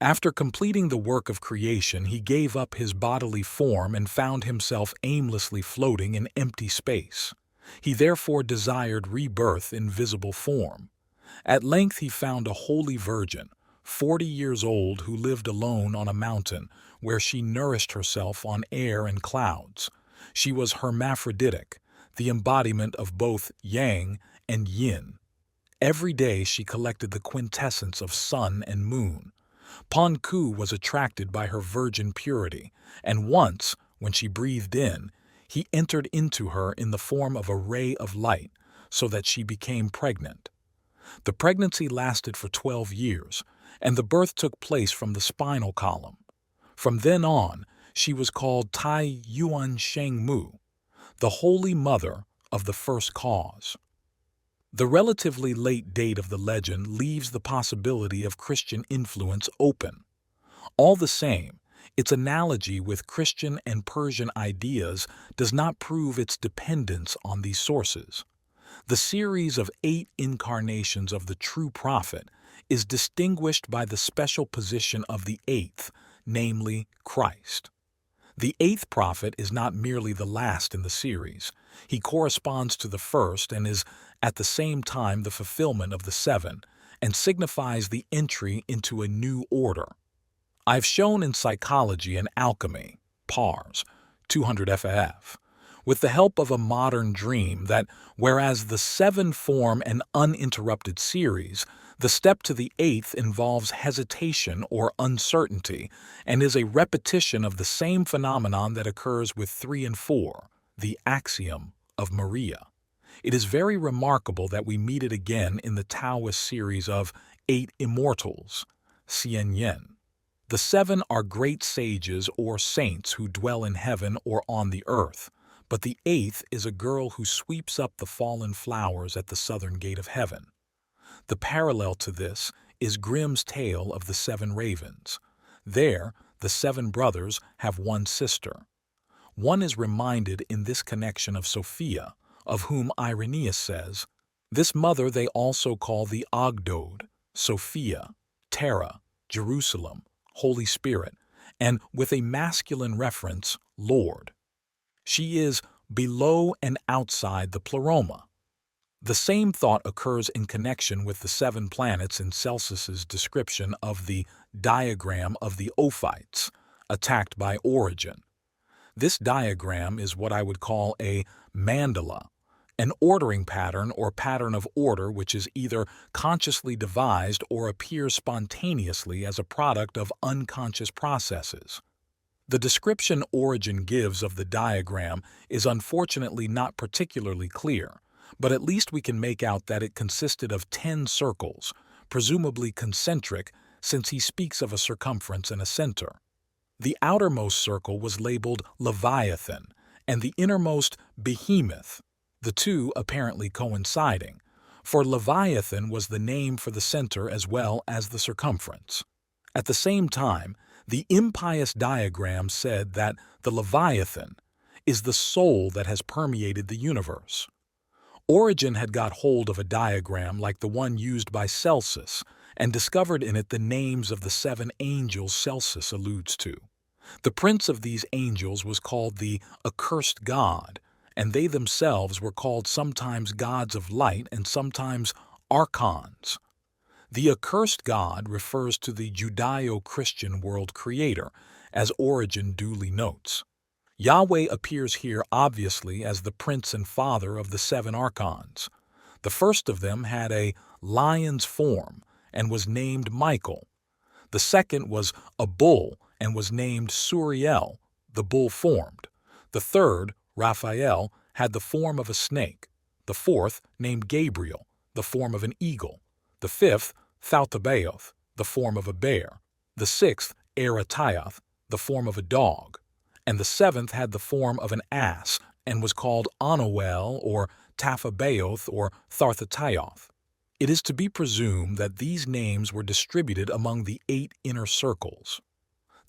After completing the work of creation, he gave up his bodily form and found himself aimlessly floating in empty space. He therefore desired rebirth in visible form. At length he found a holy virgin, 40 years old, who lived alone on a mountain, where she nourished herself on air and clouds. She was hermaphroditic, the embodiment of both yang and yin. Every day she collected the quintessence of sun and moon. Pon Ku was attracted by her virgin purity, and once, when she breathed in, he entered into her in the form of a ray of light, so that she became pregnant. The pregnancy lasted for 12 years, and the birth took place from the spinal column. From then on, she was called Tai Yuan Sheng Mu, the Holy Mother of the First Cause. The relatively late date of the legend leaves the possibility of Christian influence open. All the same, its analogy with Christian and Persian ideas does not prove its dependence on these sources. The series of 8 incarnations of the true prophet is distinguished by the special position of the 8th, namely Christ. The 8th prophet is not merely the last in the series. He corresponds to the first and is at the same time the fulfillment of the 7, and signifies the entry into a new order. I've shown in Psychology and Alchemy, Pars, 200 FF, with the help of a modern dream, that whereas the 7 form an uninterrupted series, the step to the 8th involves hesitation or uncertainty and is a repetition of the same phenomenon that occurs with 3 and 4, the axiom of Maria. It is very remarkable that we meet it again in the Taoist series of 8 immortals, Xian Yin. The 7 are great sages or saints who dwell in heaven or on the earth, but the 8th is a girl who sweeps up the fallen flowers at the southern gate of heaven. The parallel to this is Grimm's tale of the 7 ravens. There, the 7 brothers have one sister. One is reminded in this connection of Sophia, of whom Irenaeus says, "This mother they also call the Ogdode, Sophia, Terra, Jerusalem, Holy Spirit, and with a masculine reference, Lord. She is below and outside the pleroma." The same thought occurs in connection with the 7 planets in Celsus's description of the diagram of the Ophites, attacked by Origen. This diagram is what I would call a mandala, an ordering pattern or pattern of order which is either consciously devised or appears spontaneously as a product of unconscious processes. The description Origen gives of the diagram is unfortunately not particularly clear, but at least we can make out that it consisted of 10 circles, presumably concentric, since he speaks of a circumference and a center. The outermost circle was labeled Leviathan, and the innermost Behemoth, the two apparently coinciding, for Leviathan was the name for the center as well as the circumference. At the same time, the impious diagram said that the Leviathan is the soul that has permeated the universe. Origen had got hold of a diagram like the one used by Celsus and discovered in it the names of the 7 angels Celsus alludes to. The prince of these angels was called the accursed god, and they themselves were called sometimes gods of light and sometimes archons. The accursed god refers to the Judeo-Christian world creator, as Origen duly notes. Yahweh appears here obviously as the prince and father of the 7 archons. The first of them had a lion's form and was named Michael. The second was a bull and was named Suriel, the bull formed. The third, Raphael, had the form of a snake. The fourth, named Gabriel, the form of an eagle. The fifth, Thaltabaoth, the form of a bear. The sixth, Arataioth, the form of a dog. And the 7th had the form of an ass and was called Onoel or Taphabaoth or Tharthataioth. It is to be presumed that these names were distributed among the 8 inner circles.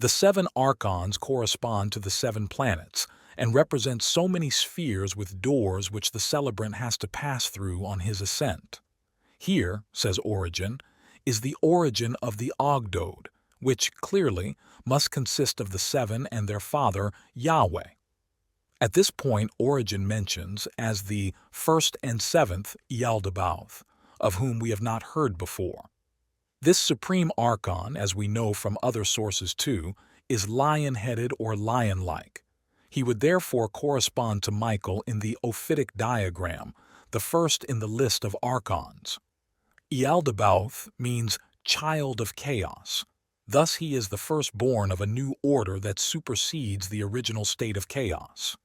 The 7 archons correspond to the 7 planets and represent so many spheres with doors which the celebrant has to pass through on his ascent. Here, says Origen, is the origin of the Ogdode, which clearly must consist of the seven and their father, Yahweh. At this point, Origen mentions as the first and seventh Yaldabaoth, of whom we have not heard before. This supreme archon, as we know from other sources too, is lion-headed or lion-like. He would therefore correspond to Michael in the Ophitic diagram, the first in the list of archons. Yaldabaoth means child of chaos. Thus he is the firstborn of a new order that supersedes the original state of chaos.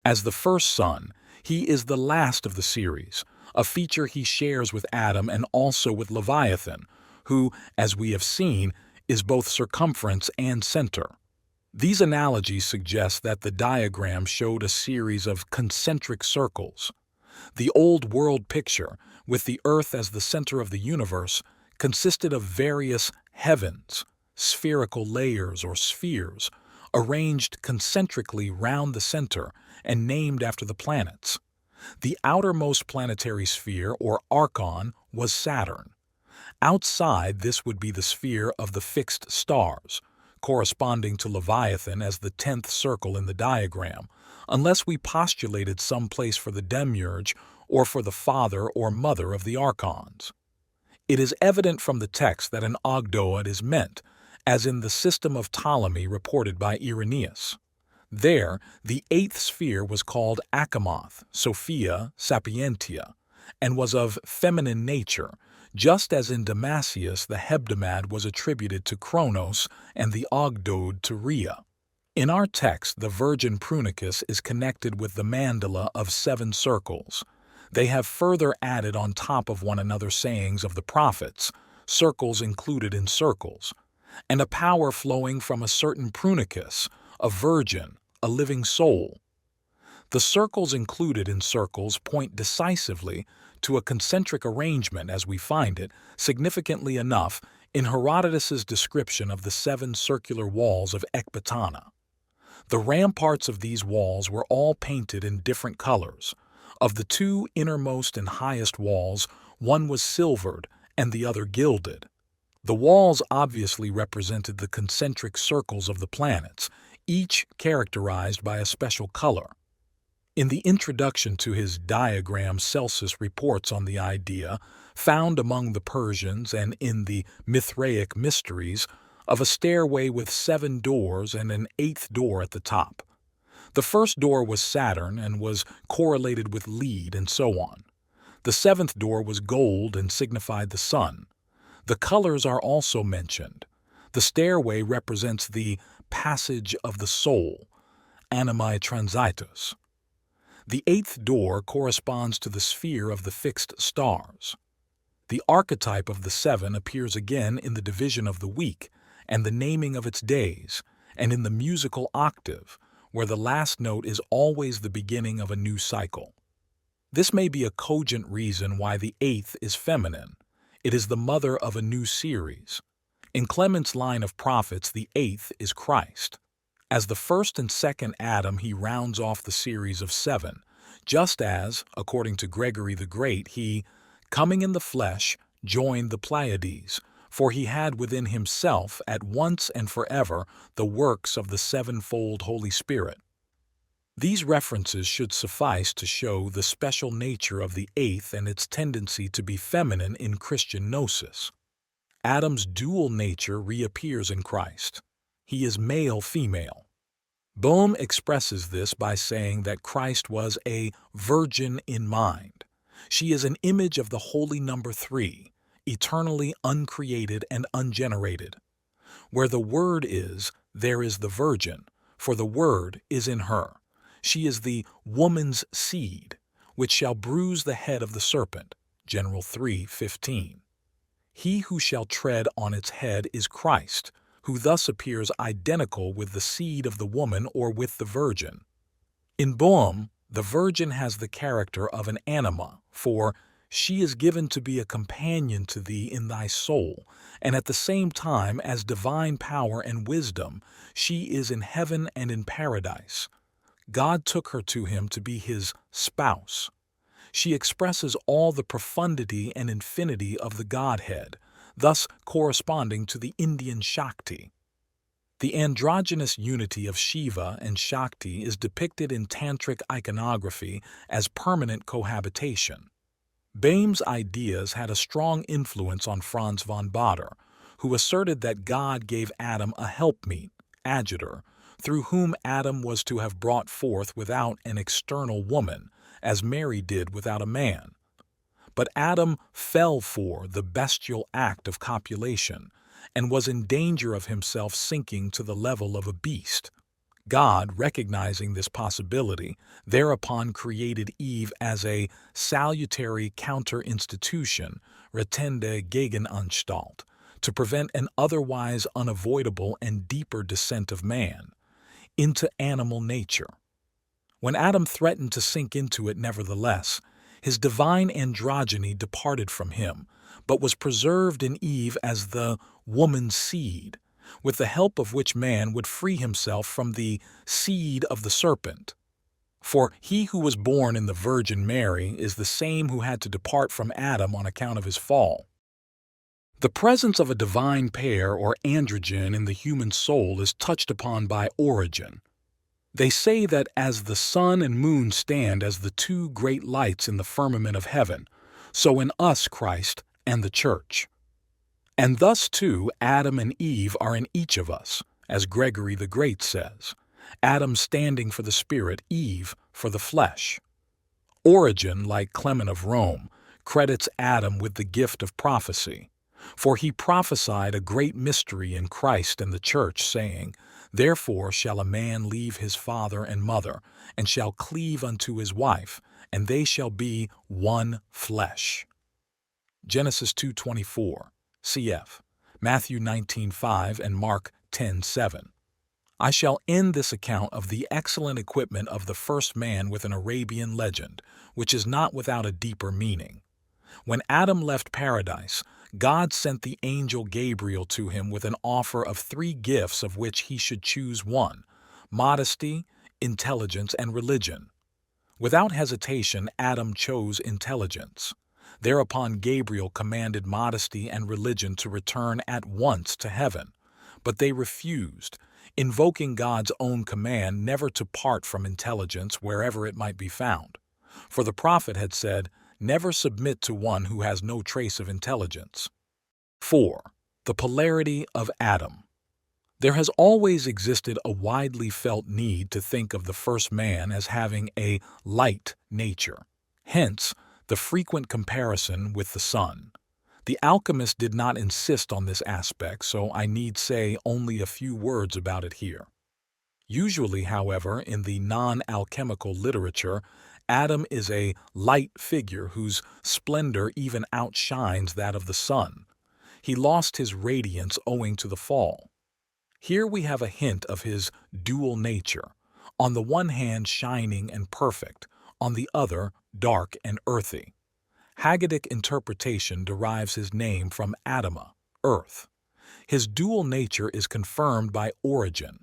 As the first son, he is the last of the series, a feature he shares with Adam and also with Leviathan, who, as we have seen, is both circumference and center. These analogies suggest that the diagram showed a series of concentric circles. The old world picture, with the earth as the center of the universe, consisted of various heavens, spherical layers or spheres, arranged concentrically round the center and named after the planets. The outermost planetary sphere, or archon, was Saturn. Outside this would be the sphere of the fixed stars, corresponding to Leviathan as the 10th circle in the diagram, unless we postulated some place for the demiurge or for the father or mother of the archons. It is evident from the text that an ogdoad is meant, as in the system of Ptolemy reported by Irenaeus. There, the 8th sphere was called Achamoth, Sophia Sapientia, and was of feminine nature, just as in Damascus the hebdomad was attributed to Kronos and the ogdoad to Rhea. In our text, the virgin prunicus is connected with the mandala of 7 circles. They have further added on top of one another sayings of the prophets, circles included in circles, and a power flowing from a certain prunicus, a virgin, a living soul. The circles included in circles point decisively to a concentric arrangement as we find it, significantly enough, in Herodotus's description of the 7 circular walls of Ecbatana. The ramparts of these walls were all painted in different colors. Of the 2 innermost and highest walls, one was silvered and the other gilded. The walls obviously represented the concentric circles of the planets, each characterized by a special color. In the introduction to his diagram, Celsus reports on the idea, found among the Persians and in the Mithraic mysteries, of a stairway with 7 doors and an 8th door at the top. The first door was Saturn and was correlated with lead and so on. The 7th door was gold and signified the sun. The colors are also mentioned. The stairway represents the passage of the soul, animae transitus. The 8th door corresponds to the sphere of the fixed stars. The archetype of the 7 appears again in the division of the week and the naming of its days, and in the musical octave, where the last note is always the beginning of a new cycle. This may be a cogent reason why the 8th is feminine. It is the mother of a new series. In Clement's line of prophets, the 8th is Christ. As the first and second Adam, he rounds off the series of 7, just as, according to Gregory the Great, he, coming in the flesh, joined the Pleiades, for he had within himself at once and forever the works of the 7-fold Holy Spirit. These references should suffice to show the special nature of the 8th and its tendency to be feminine in Christian gnosis. Adam's dual nature reappears in Christ. He is male-female. Bohm expresses this by saying that Christ was a virgin in mind. She is an image of the holy number 3, eternally uncreated and ungenerated. Where the Word is, there is the virgin, for the Word is in her. She is the woman's seed, which shall bruise the head of the serpent. General 3:15. He who shall tread on its head is Christ, who thus appears identical with the seed of the woman or with the virgin. In Bohm, the virgin has the character of an anima, for she is given to be a companion to thee in thy soul, and at the same time as divine power and wisdom, she is in heaven and in paradise. God took her to him to be his spouse. She expresses all the profundity and infinity of the Godhead, thus corresponding to the Indian Shakti. The androgynous unity of Shiva and Shakti is depicted in Tantric iconography as permanent cohabitation. Boehm's ideas had a strong influence on Franz von Baader, who asserted that God gave Adam a helpmeet, adjutor, through whom Adam was to have brought forth without an external woman, as Mary did without a man. But Adam fell for the bestial act of copulation and was in danger of himself sinking to the level of a beast. God, recognizing this possibility, thereupon created Eve as a salutary counter-institution, rettende Gegenanstalt, to prevent an otherwise unavoidable and deeper descent of man into animal nature. When Adam threatened to sink into it nevertheless, his divine androgyny departed from him, but was preserved in Eve as the woman's seed, with the help of which man would free himself from the seed of the serpent. For he who was born in the Virgin Mary is the same who had to depart from Adam on account of his fall. The presence of a divine pair or androgen in the human soul is touched upon by Origen. They say that as the sun and moon stand as the two great lights in the firmament of heaven, so in us Christ and the Church. And thus, too, Adam and Eve are in each of us, as Gregory the Great says, Adam standing for the spirit, Eve for the flesh. Origen, like Clement of Rome, credits Adam with the gift of prophecy, for he prophesied a great mystery in Christ and the Church, saying, Therefore shall a man leave his father and mother, and shall cleave unto his wife, and they shall be one flesh. Genesis 2:24, cf. Matthew 19:5 and Mark 10:7. I shall end this account of the excellent equipment of the first man with an Arabian legend, which is not without a deeper meaning. When Adam left paradise, God sent the angel Gabriel to him with an offer of 3 gifts of which he should choose one: modesty, intelligence, and religion. Without hesitation, Adam chose intelligence. Thereupon Gabriel commanded modesty and religion to return at once to heaven, but they refused, invoking God's own command never to part from intelligence wherever it might be found. For the prophet had said, Never submit to one who has no trace of intelligence. 4. The polarity of Adam. There has always existed a widely felt need to think of the first man as having a light nature. Hence, the frequent comparison with the sun. The alchemist did not insist on this aspect, so I need say only a few words about it here. Usually, however, in the non-alchemical literature, Adam is a light figure whose splendor even outshines that of the sun. He lost his radiance owing to the fall. Here we have a hint of his dual nature, on the one hand shining and perfect, on the other dark and earthy. Haggadic interpretation derives his name from Adama, earth. His dual nature is confirmed by Origen.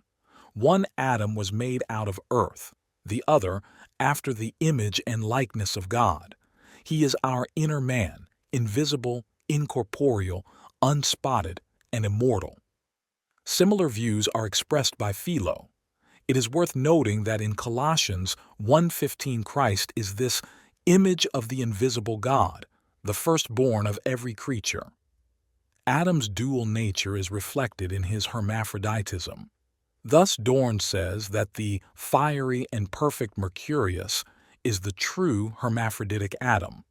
One Adam was made out of earth, the other after the image and likeness of God. He is our inner man, invisible, incorporeal, unspotted, and immortal. Similar views are expressed by Philo. It is worth noting that in Colossians 1:15 Christ is this image of the invisible God, the firstborn of every creature. Adam's dual nature is reflected in his hermaphroditism. Thus Dorn says that the fiery and perfect Mercurius is the true hermaphroditic Adam.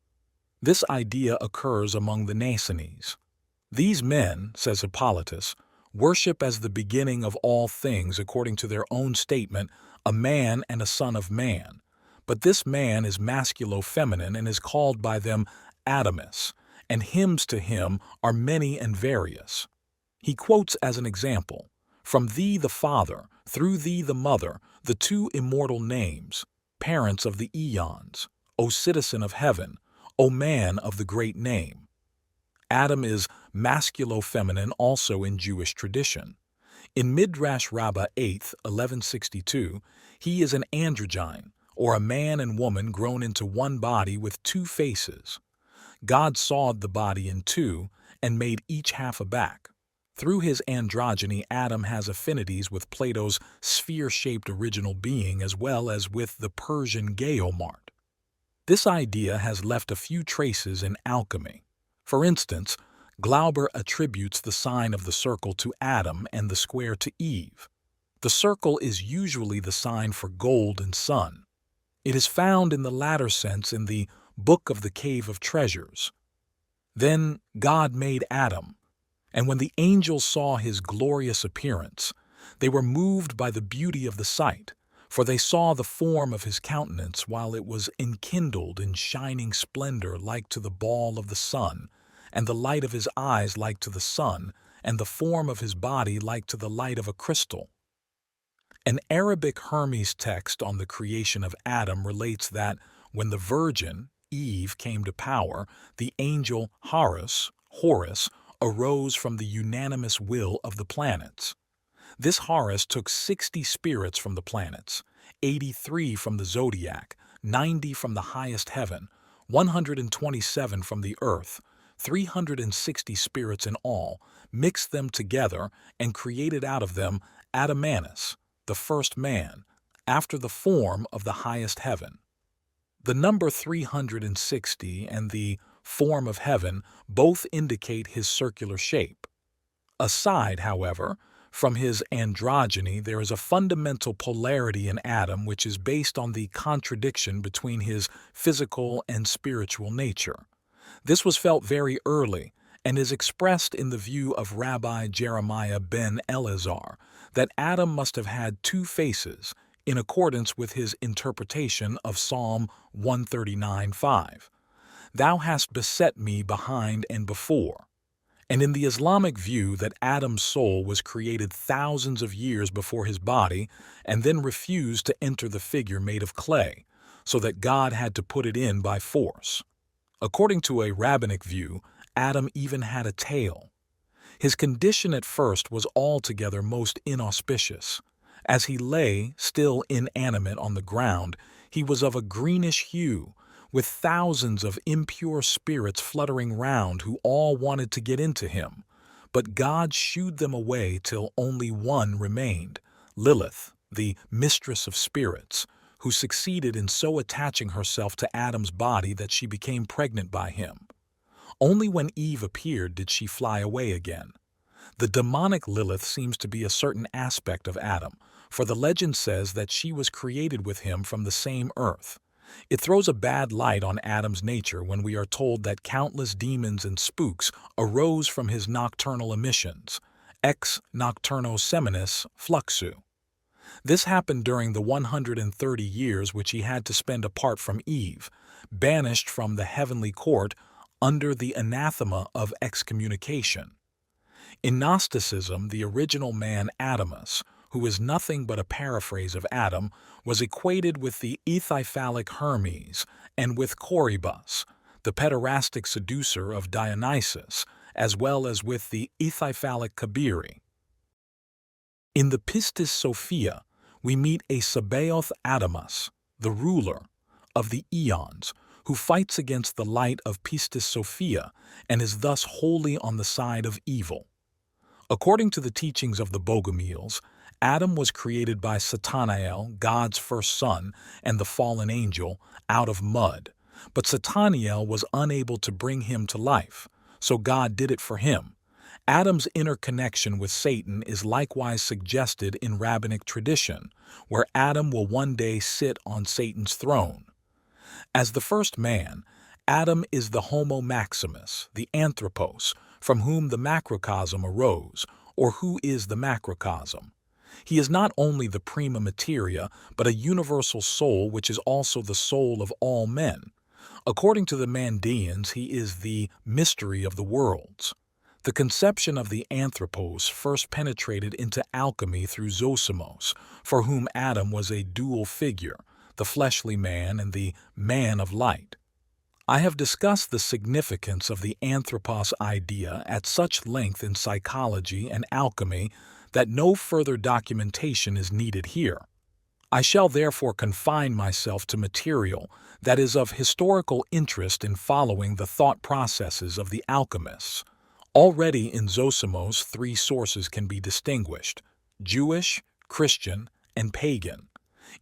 This idea occurs among the Naciones. These men, says Hippolytus, worship as the beginning of all things according to their own statement a man and a son of man, but this man is masculo-feminine and is called by them Adamus, and hymns to him are many and various. He quotes as an example, From thee the Father, through thee the Mother, the two immortal names, parents of the eons, O citizen of heaven, O man of the great name. Adam is masculo-feminine also in Jewish tradition. In Midrash Rabbah 8th, 1162, he is an androgyne, or a man and woman grown into one body with 2 faces. God sawed the body in two and made each half a back. Through his androgyny, Adam has affinities with Plato's sphere-shaped original being as well as with the Persian geomart. This idea has left a few traces in alchemy. For instance, Glauber attributes the sign of the circle to Adam and the square to Eve. The circle is usually the sign for gold and sun. It is found in the latter sense in the Book of the Cave of Treasures. Then God made Adam, and when the angels saw his glorious appearance, they were moved by the beauty of the sight, for they saw the form of his countenance while it was enkindled in shining splendor like to the ball of the sun, and the light of his eyes like to the sun, and the form of his body like to the light of a crystal. An Arabic Hermes text on the creation of Adam relates that when the virgin, Eve, came to power, the angel Horus arose from the unanimous will of the planets. This Horus took 60 spirits from the planets, 83 from the zodiac, 90 from the highest heaven, 127 from the earth, 360 spirits in all, mixed them together and created out of them Adamanus, the first man, after the form of the highest heaven. The number 360 and the form of heaven both indicate his circular shape. Aside, however, from his androgyny, there is a fundamental polarity in Adam which is based on the contradiction between his physical and spiritual nature. This was felt very early and is expressed in the view of Rabbi Jeremiah ben Elazar that Adam must have had two faces in accordance with his interpretation of Psalm 139:5. Thou hast beset me behind and before. And in the Islamic view that Adam's soul was created thousands of years before his body and then refused to enter the figure made of clay, so that God had to put it in by force. According to a rabbinic view, Adam even had a tail. His condition at first was altogether most inauspicious. As he lay, still inanimate on the ground, he was of a greenish hue, with thousands of impure spirits fluttering round who all wanted to get into him. But God shooed them away till only one remained, Lilith, the mistress of spirits, who succeeded in so attaching herself to Adam's body that she became pregnant by him. Only when Eve appeared did she fly away again. The demonic Lilith seems to be a certain aspect of Adam, for the legend says that she was created with him from the same earth. It throws a bad light on Adam's nature when we are told that countless demons and spooks arose from his nocturnal emissions, ex nocturno seminis fluxu. This happened during the 130 years which he had to spend apart from Eve, banished from the heavenly court under the anathema of excommunication. In Gnosticism, the original man Adamus, who is nothing but a paraphrase of Adam, was equated with the ethephalic Hermes and with Corybus, the pederastic seducer of Dionysus, as well as with the ethephalic Kabiri. In the Pistis Sophia, we meet a Sabaoth Adamus, the ruler of the eons, who fights against the light of Pistis Sophia and is thus wholly on the side of evil. According to the teachings of the Bogomiles, Adam was created by Satanael, God's first son, and the fallen angel, out of mud. But Satanael was unable to bring him to life, so God did it for him. Adam's interconnection with Satan is likewise suggested in rabbinic tradition, where Adam will one day sit on Satan's throne. As the first man, Adam is the Homo Maximus, the Anthropos, from whom the macrocosm arose, or who is the macrocosm. He is not only the prima materia, but a universal soul which is also the soul of all men. According to the Mandeans, he is the mystery of the worlds. The conception of the Anthropos first penetrated into alchemy through Zosimos, for whom Adam was a dual figure, the fleshly man and the man of light. I have discussed the significance of the Anthropos idea at such length in psychology and alchemy that no further documentation is needed here. I shall therefore confine myself to material that is of historical interest in following the thought processes of the alchemists. Already in Zosimos, three sources can be distinguished: Jewish, Christian, and pagan.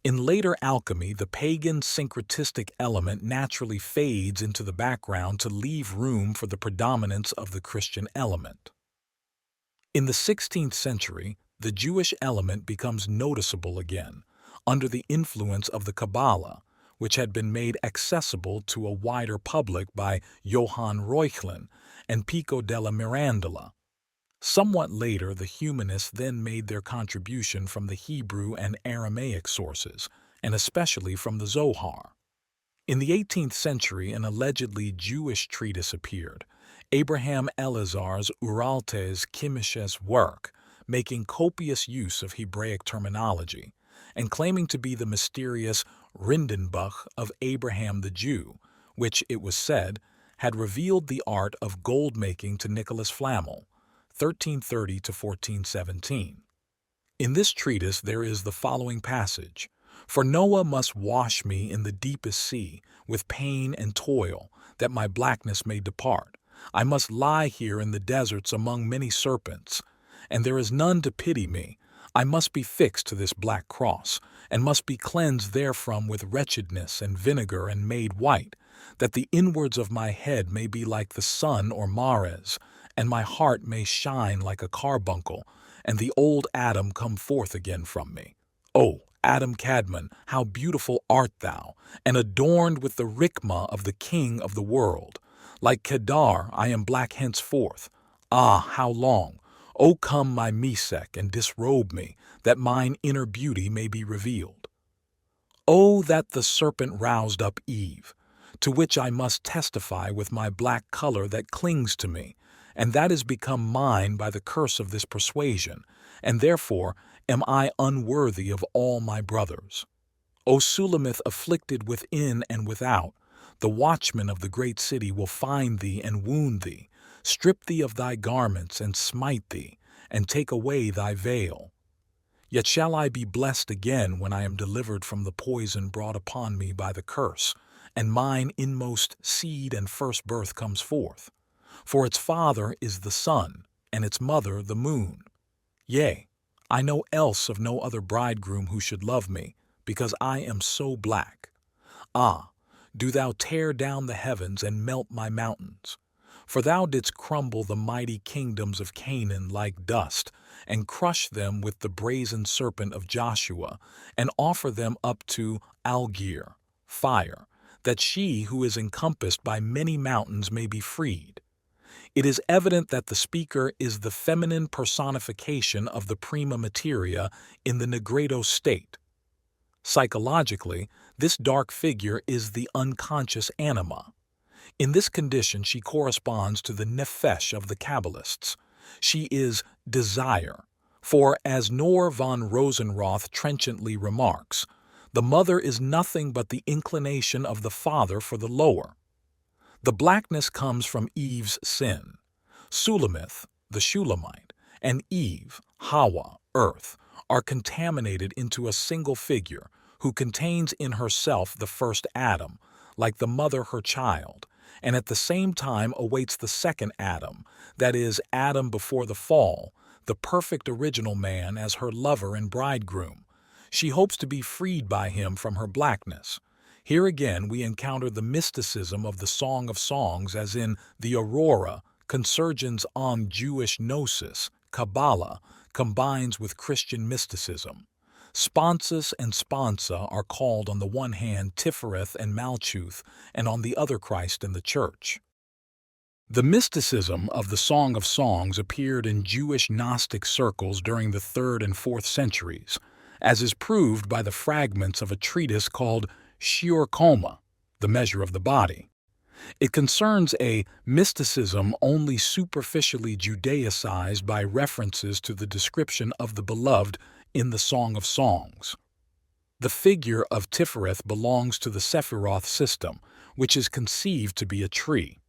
In later alchemy, the pagan syncretistic element naturally fades into the background to leave room for the predominance of the Christian element. In the 16th century, the Jewish element becomes noticeable again, under the influence of the Kabbalah, which had been made accessible to a wider public by Johann Reuchlin and Pico della Mirandola. Somewhat later, the humanists then made their contribution from the Hebrew and Aramaic sources, and especially from the Zohar. In the 18th century, an allegedly Jewish treatise appeared, Abraham Elazar's Uraltes Chemisches work, making copious use of Hebraic terminology, and claiming to be the mysterious Rindenbuch of Abraham the Jew, which, it was said, had revealed the art of gold-making to Nicholas Flamel, 1330 to 1417. In this treatise there is the following passage: "For Noah must wash me in the deepest sea, with pain and toil, that my blackness may depart. I must lie here in the deserts among many serpents, and there is none to pity me. I must be fixed to this black cross, and must be cleansed therefrom with wretchedness and vinegar and made white, that the inwards of my head may be like the sun or Mares, and my heart may shine like a carbuncle, and the old Adam come forth again from me. O Adam Cadmon, how beautiful art thou, and adorned with the rikmah of the King of the world. Like Kedar I am black henceforth. Ah, how long? O come, my Mesech, and disrobe me, that mine inner beauty may be revealed. O that the serpent roused up Eve, to which I must testify with my black color that clings to me, and that is become mine by the curse of this persuasion, and therefore am I unworthy of all my brothers. O Sulamith afflicted within and without, the watchmen of the great city will find thee and wound thee, strip thee of thy garments and smite thee, and take away thy veil. Yet shall I be blessed again when I am delivered from the poison brought upon me by the curse, and mine inmost seed and first birth comes forth. For its father is the sun, and its mother the moon. Yea, I know else of no other bridegroom who should love me, because I am so black. Ah, do thou tear down the heavens and melt my mountains. For thou didst crumble the mighty kingdoms of Canaan like dust, and crush them with the brazen serpent of Joshua, and offer them up to Algir, fire, that she who is encompassed by many mountains may be freed. It is evident that the speaker is the feminine personification of the prima materia in the negredo state. Psychologically, this dark figure is the unconscious anima. In this condition she corresponds to the nefesh of the Kabbalists. She is desire, for as Noor von Rosenroth trenchantly remarks, the mother is nothing but the inclination of the father for the lower. The blackness comes from Eve's sin. Sulamith, the Shulamite, and Eve, Hawa, earth, are contaminated into a single figure who contains in herself the first Adam, like the mother her child, and at the same time awaits the second Adam, that is, Adam before the fall, the perfect original man as her lover and bridegroom. She hopes to be freed by him from her blackness. Here again we encounter the mysticism of the Song of Songs, as in the Aurora, Consurgens on Jewish Gnosis, Kabbalah, combines with Christian mysticism. Sponsus and Sponsa are called on the one hand Tifereth and Malchuth, and on the other Christ in the Church. The mysticism of the Song of Songs appeared in Jewish Gnostic circles during the 3rd and 4th centuries, as is proved by the fragments of a treatise called Shiur Koma, the measure of the body. It concerns a mysticism only superficially Judaicized by references to the description of the beloved in the Song of Songs. The figure of Tifereth belongs to the Sephiroth system, which is conceived to be a tree.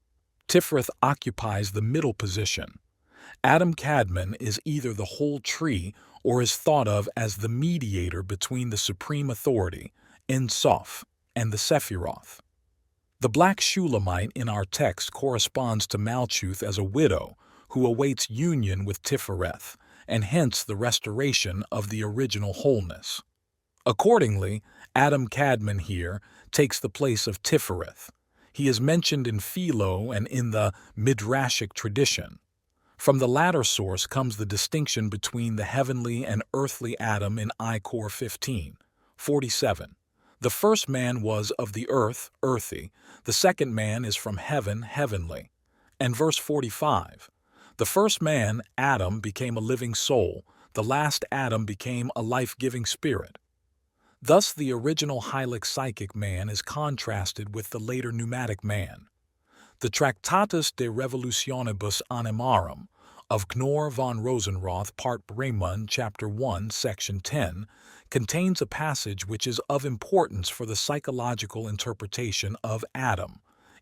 Tifereth occupies the middle position. Adam Kadmon is either the whole tree or is thought of as the mediator between the supreme authority, En Sof, and the Sephiroth. The black Shulamite in our text corresponds to Malchuth as a widow who awaits union with Tifereth, and hence the restoration of the original wholeness. Accordingly, Adam Kadmon here takes the place of Tifereth. He is mentioned in Philo and in the Midrashic tradition. From the latter source comes the distinction between the heavenly and earthly Adam in I Cor 15, 47. The first man was of the earth, earthy. The second man is from heaven, heavenly. And verse 45. The first man, Adam, became a living soul. The last Adam became a life-giving spirit. Thus the original hylic psychic man is contrasted with the later pneumatic man. The Tractatus de Revolutionibus Animarum of Knorr von Rosenroth, Part Bremen, Chapter 1, Section 10, contains a passage which is of importance for the psychological interpretation of Adam.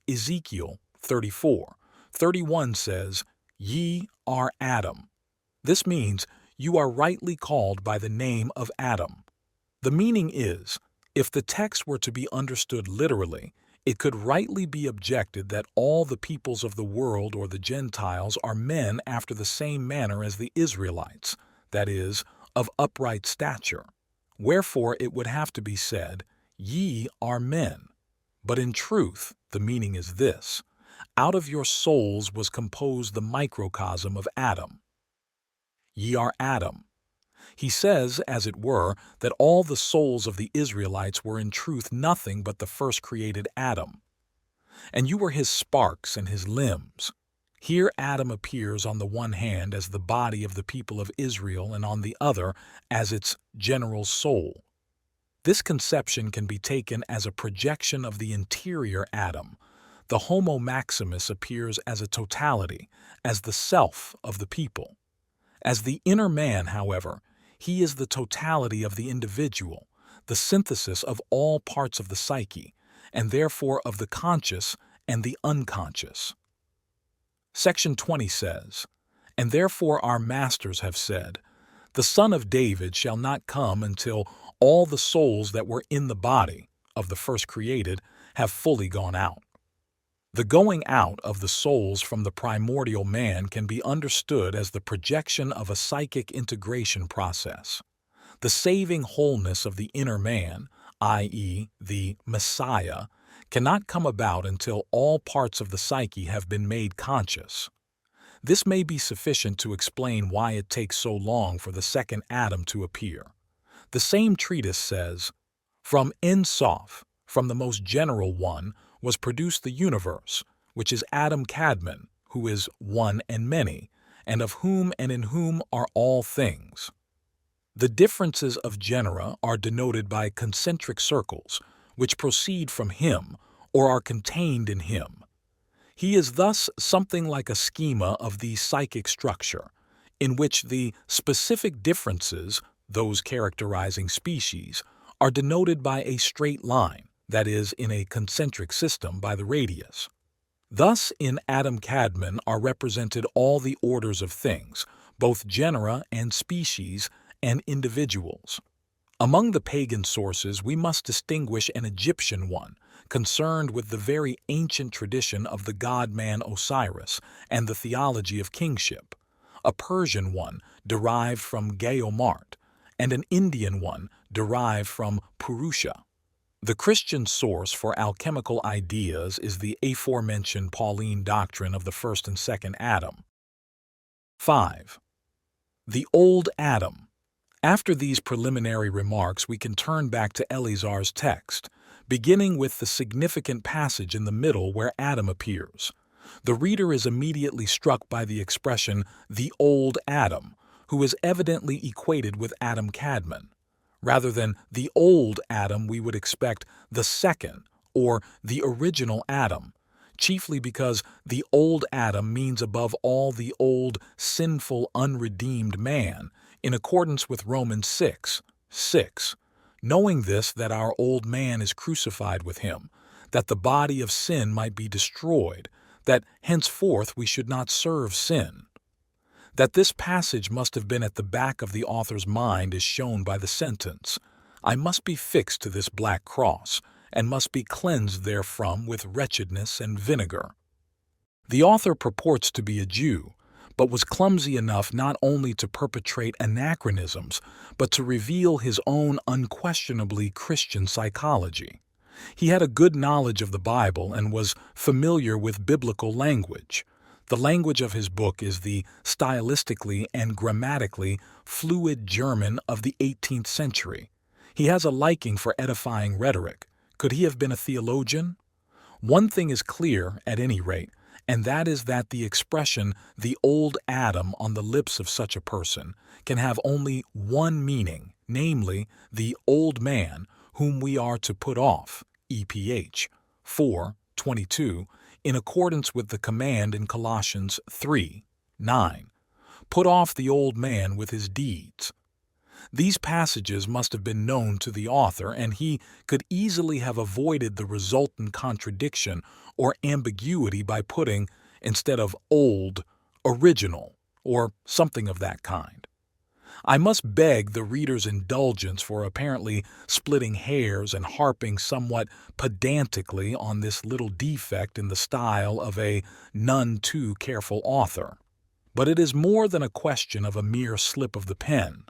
Ezekiel 34:31 says, "Ye are Adam." This means you are rightly called by the name of Adam. The meaning is, if the text were to be understood literally, it could rightly be objected that all the peoples of the world or the Gentiles are men after the same manner as the Israelites, that is, of upright stature. Wherefore it would have to be said, "Ye are men." But in truth, the meaning is this: out of your souls was composed the microcosm of Adam. Ye are Adam. He says, as it were, that all the souls of the Israelites were in truth nothing but the first created Adam. And you were his sparks and his limbs. Here Adam appears on the one hand as the body of the people of Israel and on the other as its general soul. This conception can be taken as a projection of the interior Adam. The Homo Maximus appears as a totality, as the self of the people. As the inner man, however, he is the totality of the individual, the synthesis of all parts of the psyche, and therefore of the conscious and the unconscious. Section 20 says, "And therefore our masters have said, the Son of David shall not come until all the souls that were in the body of the first created have fully gone out." The going out of the souls from the primordial man can be understood as the projection of a psychic integration process. The saving wholeness of the inner man, i.e., the Messiah, cannot come about until all parts of the psyche have been made conscious. This may be sufficient to explain why it takes so long for the second Adam to appear. The same treatise says, "From En Sof, from the most general one, was produced the universe, which is Adam Kadmon, who is one and many, and of whom and in whom are all things." The differences of genera are denoted by concentric circles, which proceed from him or are contained in him. He is thus something like a schema of the psychic structure, in which the specific differences, those characterizing species, are denoted by a straight line, that is, in a concentric system by the radius. Thus, in Adam Kadmon are represented all the orders of things, both genera and species and individuals. Among the pagan sources, we must distinguish an Egyptian one, concerned with the very ancient tradition of the god-man Osiris and the theology of kingship, a Persian one derived from Geomart, and an Indian one derived from Purusha. The Christian source for alchemical ideas is the aforementioned Pauline doctrine of the first and second Adam. 5. The Old Adam. After these preliminary remarks, we can turn back to Eleazar's text, beginning with the significant passage in the middle where Adam appears. The reader is immediately struck by the expression, "the Old Adam," who is evidently equated with Adam Kadmon. Rather than the old Adam, we would expect the second, or the original Adam, chiefly because the old Adam means above all the old, sinful, unredeemed man, in accordance with Romans 6:6. Knowing this, that our old man is crucified with him, that the body of sin might be destroyed, that henceforth we should not serve sin. That this passage must have been at the back of the author's mind is shown by the sentence, "I must be fixed to this black cross, and must be cleansed therefrom with wretchedness and vinegar." The author purports to be a Jew, but was clumsy enough not only to perpetrate anachronisms, but to reveal his own unquestionably Christian psychology. He had a good knowledge of the Bible and was familiar with biblical language. The language of his book is the stylistically and grammatically fluid German of the 18th century. He has a liking for edifying rhetoric. Could he have been a theologian? One thing is clear, at any rate, and that is that the expression "the old Adam" on the lips of such a person can have only one meaning, namely, the old man whom we are to put off, EPH 4:22, in accordance with the command in Colossians 3:9. Put off the old man with his deeds. These passages must have been known to the author, and he could easily have avoided the resultant contradiction or ambiguity by putting, instead of old, original, or something of that kind. I must beg the reader's indulgence for apparently splitting hairs and harping somewhat pedantically on this little defect in the style of a none too careful author. But it is more than a question of a mere slip of the pen.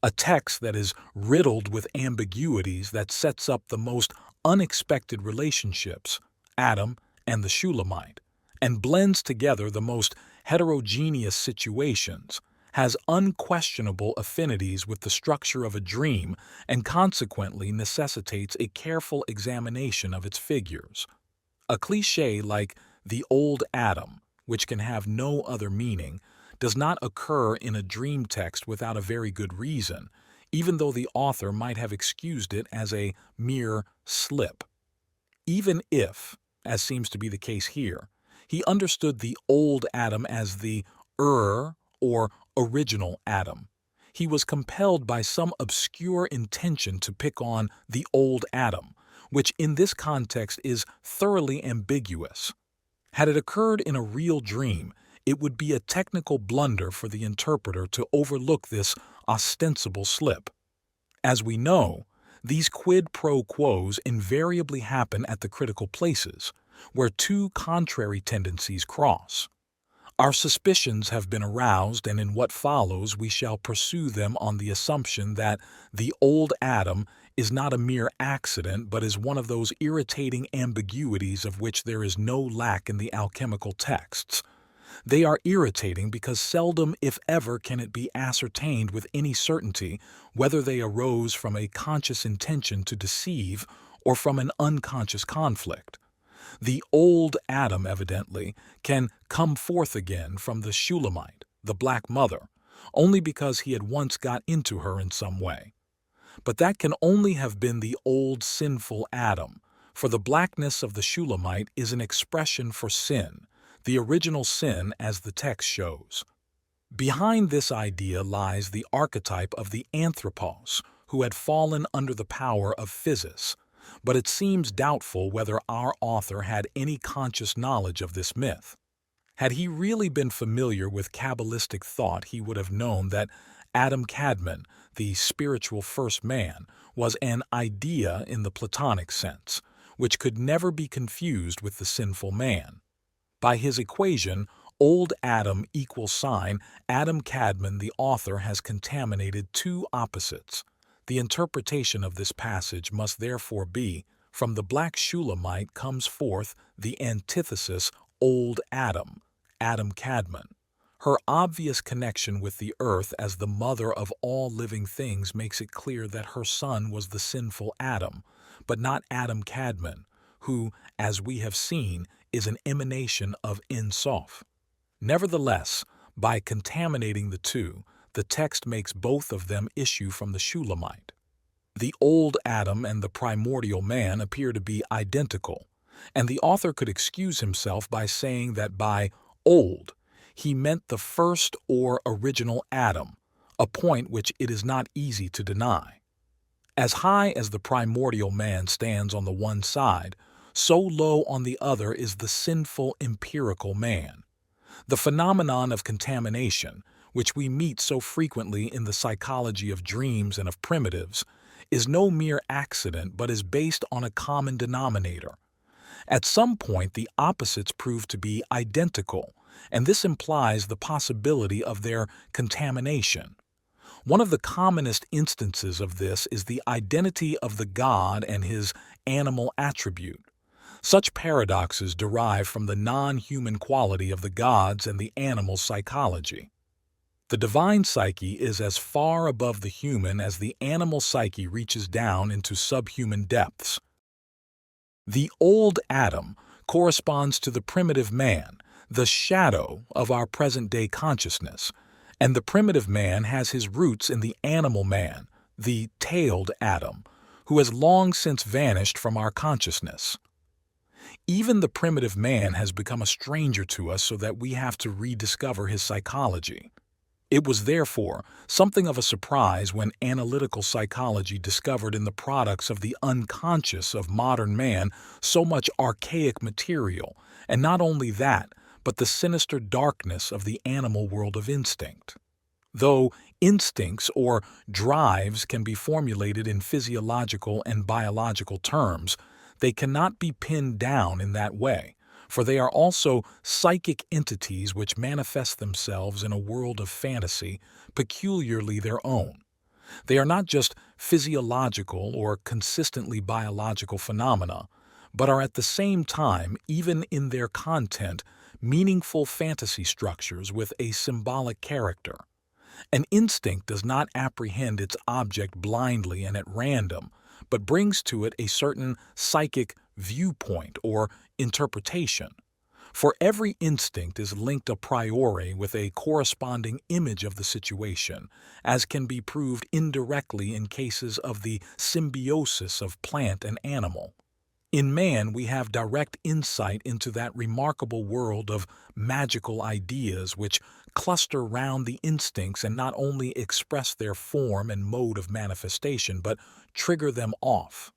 A text that is riddled with ambiguities that sets up the most unexpected relationships, Adam and the Shulamite, and blends together the most heterogeneous situations, has unquestionable affinities with the structure of a dream and consequently necessitates a careful examination of its figures. A cliché like "the old Adam," which can have no other meaning, does not occur in a dream text without a very good reason, even though the author might have excused it as a mere slip. Even if, as seems to be the case here, he understood the old Adam as the or original Adam, he was compelled by some obscure intention to pick on the old Adam, which in this context is thoroughly ambiguous. Had it occurred in a real dream, it would be a technical blunder for the interpreter to overlook this ostensible slip. As we know, these quid pro quos invariably happen at the critical places, where two contrary tendencies cross. Our suspicions have been aroused, and in what follows we shall pursue them on the assumption that the old Adam is not a mere accident but is one of those irritating ambiguities of which there is no lack in the alchemical texts. They are irritating because seldom, if ever, can it be ascertained with any certainty whether they arose from a conscious intention to deceive or from an unconscious conflict. The old Adam, evidently, can come forth again from the Shulamite, the Black Mother, only because he had once got into her in some way. But that can only have been the old sinful Adam, for the blackness of the Shulamite is an expression for sin, the original sin as the text shows. Behind this idea lies the archetype of the Anthropos, who had fallen under the power of Physis, but it seems doubtful whether our author had any conscious knowledge of this myth. Had he really been familiar with Kabbalistic thought, he would have known that Adam Kadmon, the spiritual first man, was an idea in the Platonic sense, which could never be confused with the sinful man. By his equation, old Adam equals sign Adam Kadmon, the author has contaminated two opposites. The interpretation of this passage must therefore be, from the Black Shulamite comes forth the antithesis old Adam, Adam Kadmon. Her obvious connection with the earth as the mother of all living things makes it clear that her son was the sinful Adam, but not Adam Kadmon, who, as we have seen, is an emanation of Ein Sof. Nevertheless, by contaminating the two, the text makes both of them issue from the Shulamite. The old Adam and the primordial man appear to be identical, and the author could excuse himself by saying that by old he meant the first or original Adam, a point which it is not easy to deny. As high as the primordial man stands on the one side, so low on the other is the sinful empirical man. The phenomenon of contamination, which we meet so frequently in the psychology of dreams and of primitives, is no mere accident but is based on a common denominator. At some point, the opposites prove to be identical, and this implies the possibility of their contamination. One of the commonest instances of this is the identity of the god and his animal attribute. Such paradoxes derive from the non-human quality of the gods and the animal psychology. The divine psyche is as far above the human as the animal psyche reaches down into subhuman depths. The old Adam corresponds to the primitive man, the shadow of our present-day consciousness, and the primitive man has his roots in the animal man, the tailed Adam, who has long since vanished from our consciousness. Even the primitive man has become a stranger to us so that we have to rediscover his psychology. It was therefore something of a surprise when analytical psychology discovered in the products of the unconscious of modern man so much archaic material, and not only that, but the sinister darkness of the animal world of instinct. Though instincts or drives can be formulated in physiological and biological terms, they cannot be pinned down in that way, for they are also psychic entities which manifest themselves in a world of fantasy peculiarly their own. They are not just physiological or consistently biological phenomena, but are at the same time, even in their content, meaningful fantasy structures with a symbolic character. An instinct does not apprehend its object blindly and at random, but brings to it a certain psychic viewpoint or interpretation. For every instinct is linked a priori with a corresponding image of the situation, as can be proved indirectly in cases of the symbiosis of plant and animal. In man, we have direct insight into that remarkable world of magical ideas which cluster round the instincts and not only express their form and mode of manifestation, but trigger them off.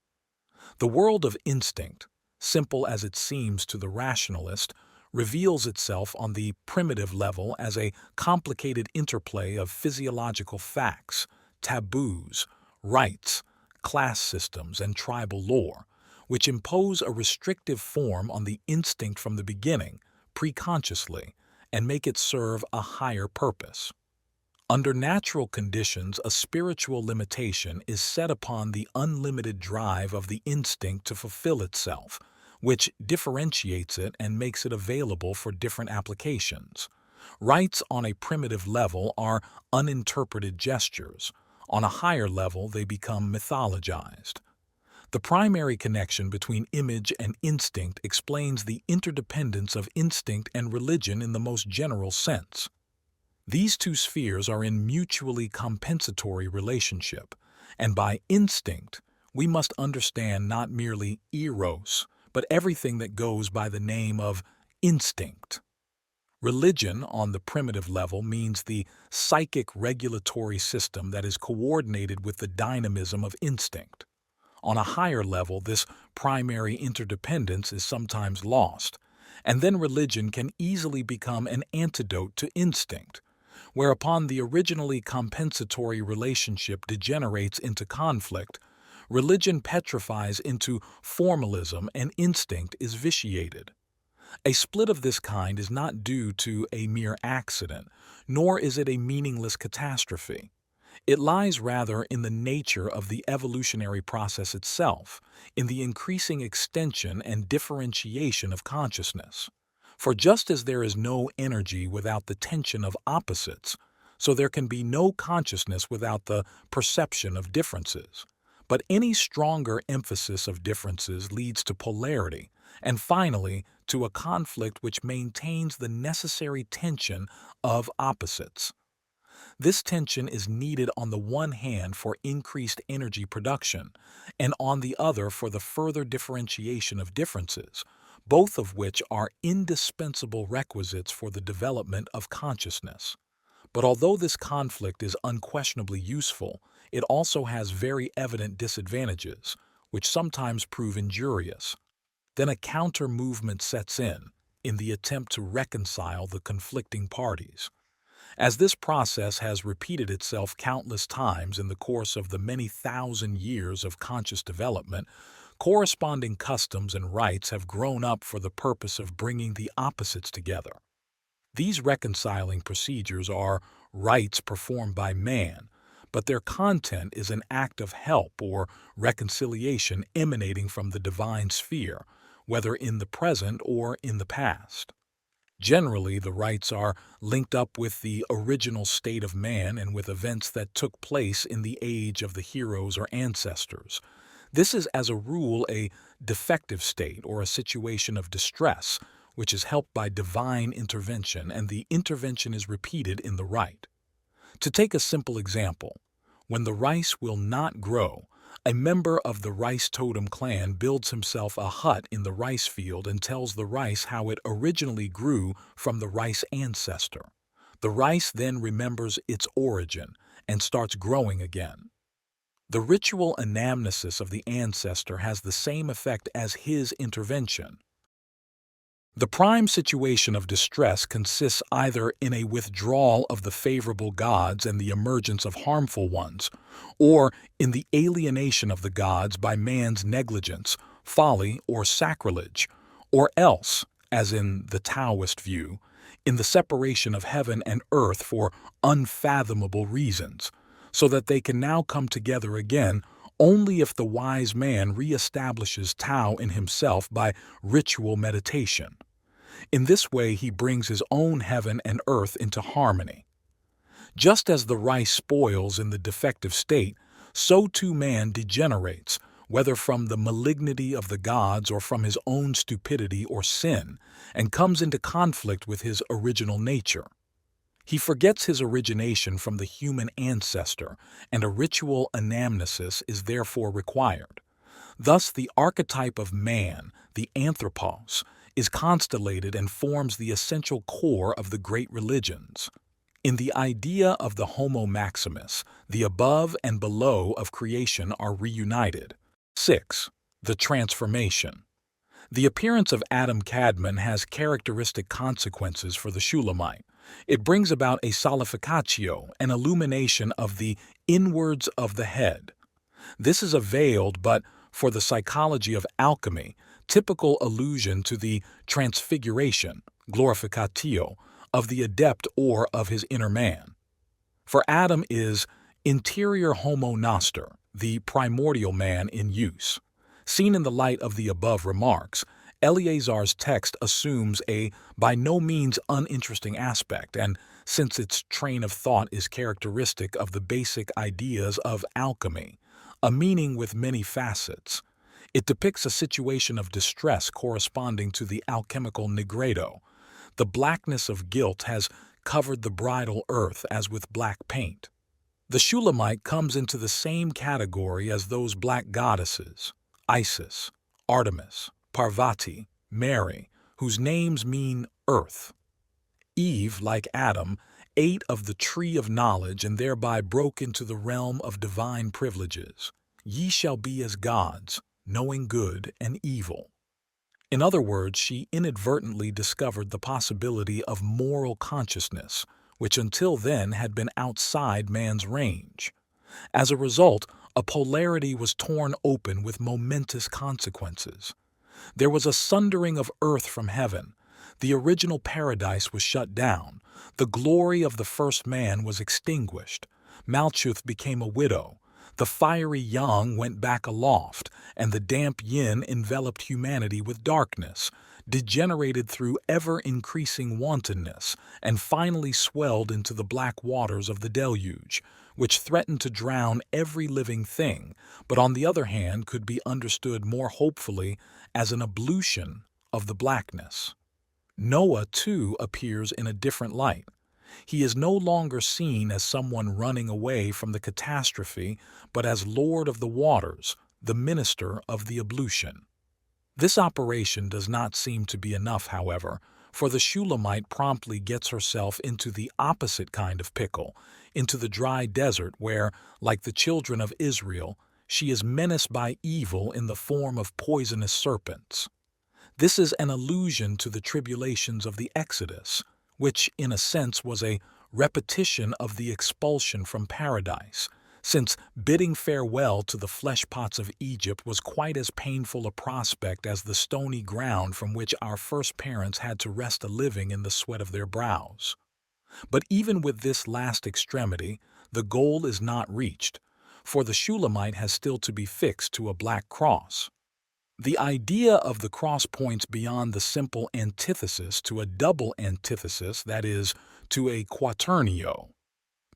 The world of instinct, simple as it seems to the rationalist, reveals itself on the primitive level as a complicated interplay of physiological facts, taboos, rites, class systems, and tribal lore, which impose a restrictive form on the instinct from the beginning, preconsciously, and make it serve a higher purpose. Under natural conditions, a spiritual limitation is set upon the unlimited drive of the instinct to fulfill itself, which differentiates it and makes it available for different applications. Rites on a primitive level are uninterpreted gestures. On a higher level, they become mythologized. The primary connection between image and instinct explains the interdependence of instinct and religion in the most general sense. These two spheres are in mutually compensatory relationship, and by instinct, we must understand not merely eros, but everything that goes by the name of instinct. Religion, on the primitive level, means the psychic regulatory system that is coordinated with the dynamism of instinct. On a higher level, this primary interdependence is sometimes lost, and then religion can easily become an antidote to instinct, whereupon the originally compensatory relationship degenerates into conflict. Religion petrifies into formalism and instinct is vitiated. A split of this kind is not due to a mere accident, nor is it a meaningless catastrophe. It lies rather in the nature of the evolutionary process itself, in the increasing extension and differentiation of consciousness. For just as there is no energy without the tension of opposites, so there can be no consciousness without the perception of differences. But any stronger emphasis of differences leads to polarity, and finally to a conflict which maintains the necessary tension of opposites. This tension is needed on the one hand for increased energy production, and on the other for the further differentiation of differences, both of which are indispensable requisites for the development of consciousness. But although this conflict is unquestionably useful, it also has very evident disadvantages, which sometimes prove injurious. Then a counter-movement sets in the attempt to reconcile the conflicting parties. As this process has repeated itself countless times in the course of the many thousand years of conscious development, corresponding customs and rites have grown up for the purpose of bringing the opposites together. These reconciling procedures are rites performed by man, but their content is an act of help or reconciliation emanating from the divine sphere, whether in the present or in the past. Generally, the rites are linked up with the original state of man and with events that took place in the age of the heroes or ancestors. This is, as a rule, a defective state or a situation of distress, which is helped by divine intervention, and the intervention is repeated in the rite. To take a simple example, when the rice will not grow, a member of the rice totem clan builds himself a hut in the rice field and tells the rice how it originally grew from the rice ancestor. The rice then remembers its origin and starts growing again. The ritual anamnesis of the ancestor has the same effect as his intervention. The prime situation of distress consists either in a withdrawal of the favorable gods and the emergence of harmful ones, or in the alienation of the gods by man's negligence, folly, or sacrilege, or else, as in the Taoist view, in the separation of heaven and earth for unfathomable reasons, so that they can now come together again only if the wise man reestablishes Tao in himself by ritual meditation. In this way, he brings his own heaven and earth into harmony. Just as the rice spoils in the defective state, so too man degenerates, whether from the malignity of the gods or from his own stupidity or sin, and comes into conflict with his original nature. He forgets his origination from the human ancestor, and a ritual anamnesis is therefore required. Thus, the archetype of man, the anthropos, is constellated and forms the essential core of the great religions. In the idea of the Homo Maximus, the above and below of creation are reunited. 6. The transformation. The appearance of Adam Kadmon has characteristic consequences for the Shulamite. It brings about a sulphuratio, an illumination of the inwards of the head. This is a veiled but, for the psychology of alchemy, typical allusion to the transfiguration, glorificatio, of the adept or of his inner man. For Adam is interior homo noster, the primordial man in use. Seen in the light of the above remarks, Eleazar's text assumes a by no means uninteresting aspect, and since its train of thought is characteristic of the basic ideas of alchemy, a meaning with many facets, it depicts a situation of distress corresponding to the alchemical nigredo. The blackness of guilt has covered the bridal earth as with black paint. The Shulamite comes into the same category as those black goddesses, Isis, Artemis, Parvati, Mary, whose names mean earth. Eve, like Adam, ate of the tree of knowledge and thereby broke into the realm of divine privileges. Ye shall be as gods, knowing good and evil. In other words, she inadvertently discovered the possibility of moral consciousness, which until then had been outside man's range. As a result, a polarity was torn open with momentous consequences. There was a sundering of earth from heaven. The original paradise was shut down. The glory of the first man was extinguished. Malchuth became a widow. The fiery yang went back aloft, and the damp yin enveloped humanity with darkness, degenerated through ever-increasing wantonness, and finally swelled into the black waters of the deluge, which threatened to drown every living thing, but on the other hand could be understood more hopefully as an ablution of the blackness. Noah, too, appears in a different light. He is no longer seen as someone running away from the catastrophe, but as Lord of the waters, the minister of the ablution. This operation does not seem to be enough, however, for the Shulamite promptly gets herself into the opposite kind of pickle, into the dry desert where, like the children of Israel, she is menaced by evil in the form of poisonous serpents. This is an allusion to the tribulations of the Exodus, which, in a sense, was a repetition of the expulsion from paradise, since bidding farewell to the flesh pots of Egypt was quite as painful a prospect as the stony ground from which our first parents had to wrest a living in the sweat of their brows. But even with this last extremity, the goal is not reached, for the Shulamite has still to be fixed to a black cross. The idea of the cross points beyond the simple antithesis to a double antithesis, that is, to a quaternio.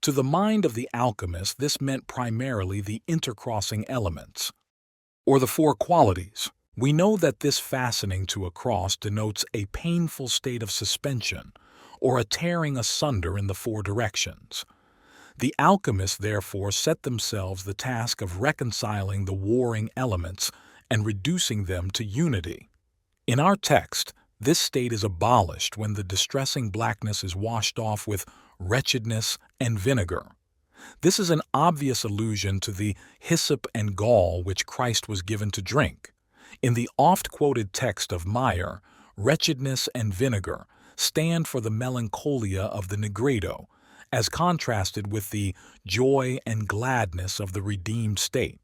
To the mind of the alchemist, this meant primarily the intercrossing elements, or the four qualities. We know that this fastening to a cross denotes a painful state of suspension, or a tearing asunder in the four directions. The alchemists therefore set themselves the task of reconciling the warring elements and reducing them to unity. In our text, this state is abolished when the distressing blackness is washed off with wretchedness and vinegar. This is an obvious allusion to the hyssop and gall which Christ was given to drink. In the oft-quoted text of Meyer, wretchedness and vinegar stand for the melancholia of the Negredo, as contrasted with the joy and gladness of the redeemed state.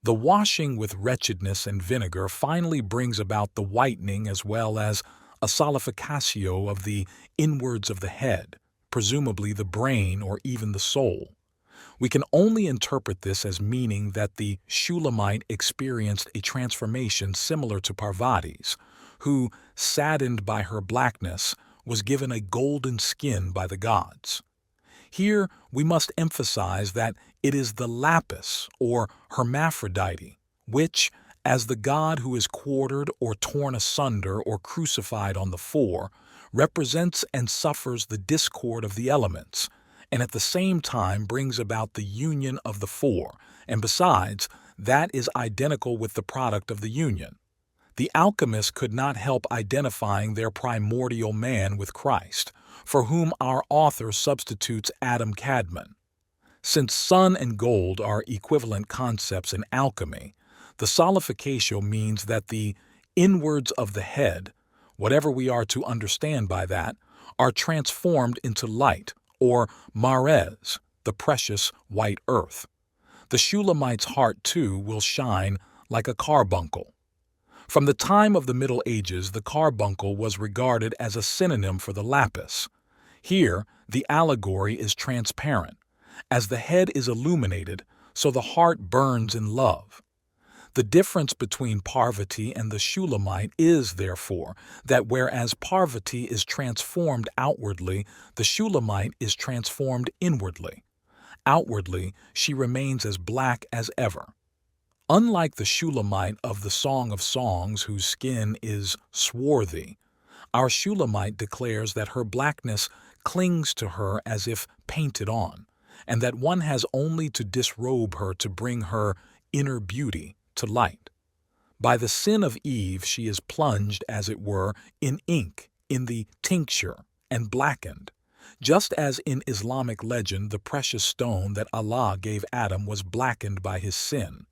The washing with wretchedness and vinegar finally brings about the whitening as well as a sulphuratio of the inwards of the head, presumably the brain or even the soul. We can only interpret this as meaning that the Shulamite experienced a transformation similar to Parvati's, who, saddened by her blackness, was given a golden skin by the gods. Here we must emphasize that it is the lapis, or hermaphrodite, which, as the god who is quartered or torn asunder or crucified on the four, represents and suffers the discord of the elements, and at the same time brings about the union of the four, and besides, that is identical with the product of the union. The alchemists could not help identifying their primordial man with Christ, for whom our author substitutes Adam Cadmon. Since sun and gold are equivalent concepts in alchemy, the solidification means that the inwards of the head, whatever we are to understand by that, are transformed into light, or mares, the precious white earth. The Shulamite's heart, too, will shine like a carbuncle. From the time of the Middle Ages, the carbuncle was regarded as a synonym for the lapis. Here, the allegory is transparent. As the head is illuminated, so the heart burns in love. The difference between Parvati and the Shulamite is, therefore, that whereas Parvati is transformed outwardly, the Shulamite is transformed inwardly. Outwardly, she remains as black as ever. Unlike the Shulamite of the Song of Songs, whose skin is swarthy, our Shulamite declares that her blackness clings to her as if painted on, and that one has only to disrobe her to bring her inner beauty to light. By the sin of Eve, she is plunged, as it were, in ink, in the tincture, and blackened, just as in Islamic legend the precious stone that Allah gave Adam was blackened by his sin.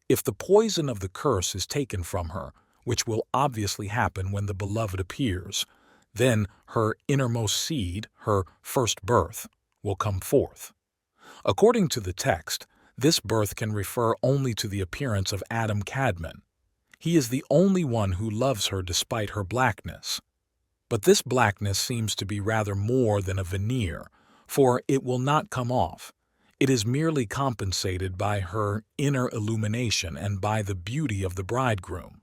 If the poison of the curse is taken from her, which will obviously happen when the beloved appears, then her innermost seed, her first birth, will come forth. According to the text, this birth can refer only to the appearance of Adam Cadmon. He is the only one who loves her despite her blackness. But this blackness seems to be rather more than a veneer, for it will not come off. It is merely compensated by her inner illumination and by the beauty of the bridegroom.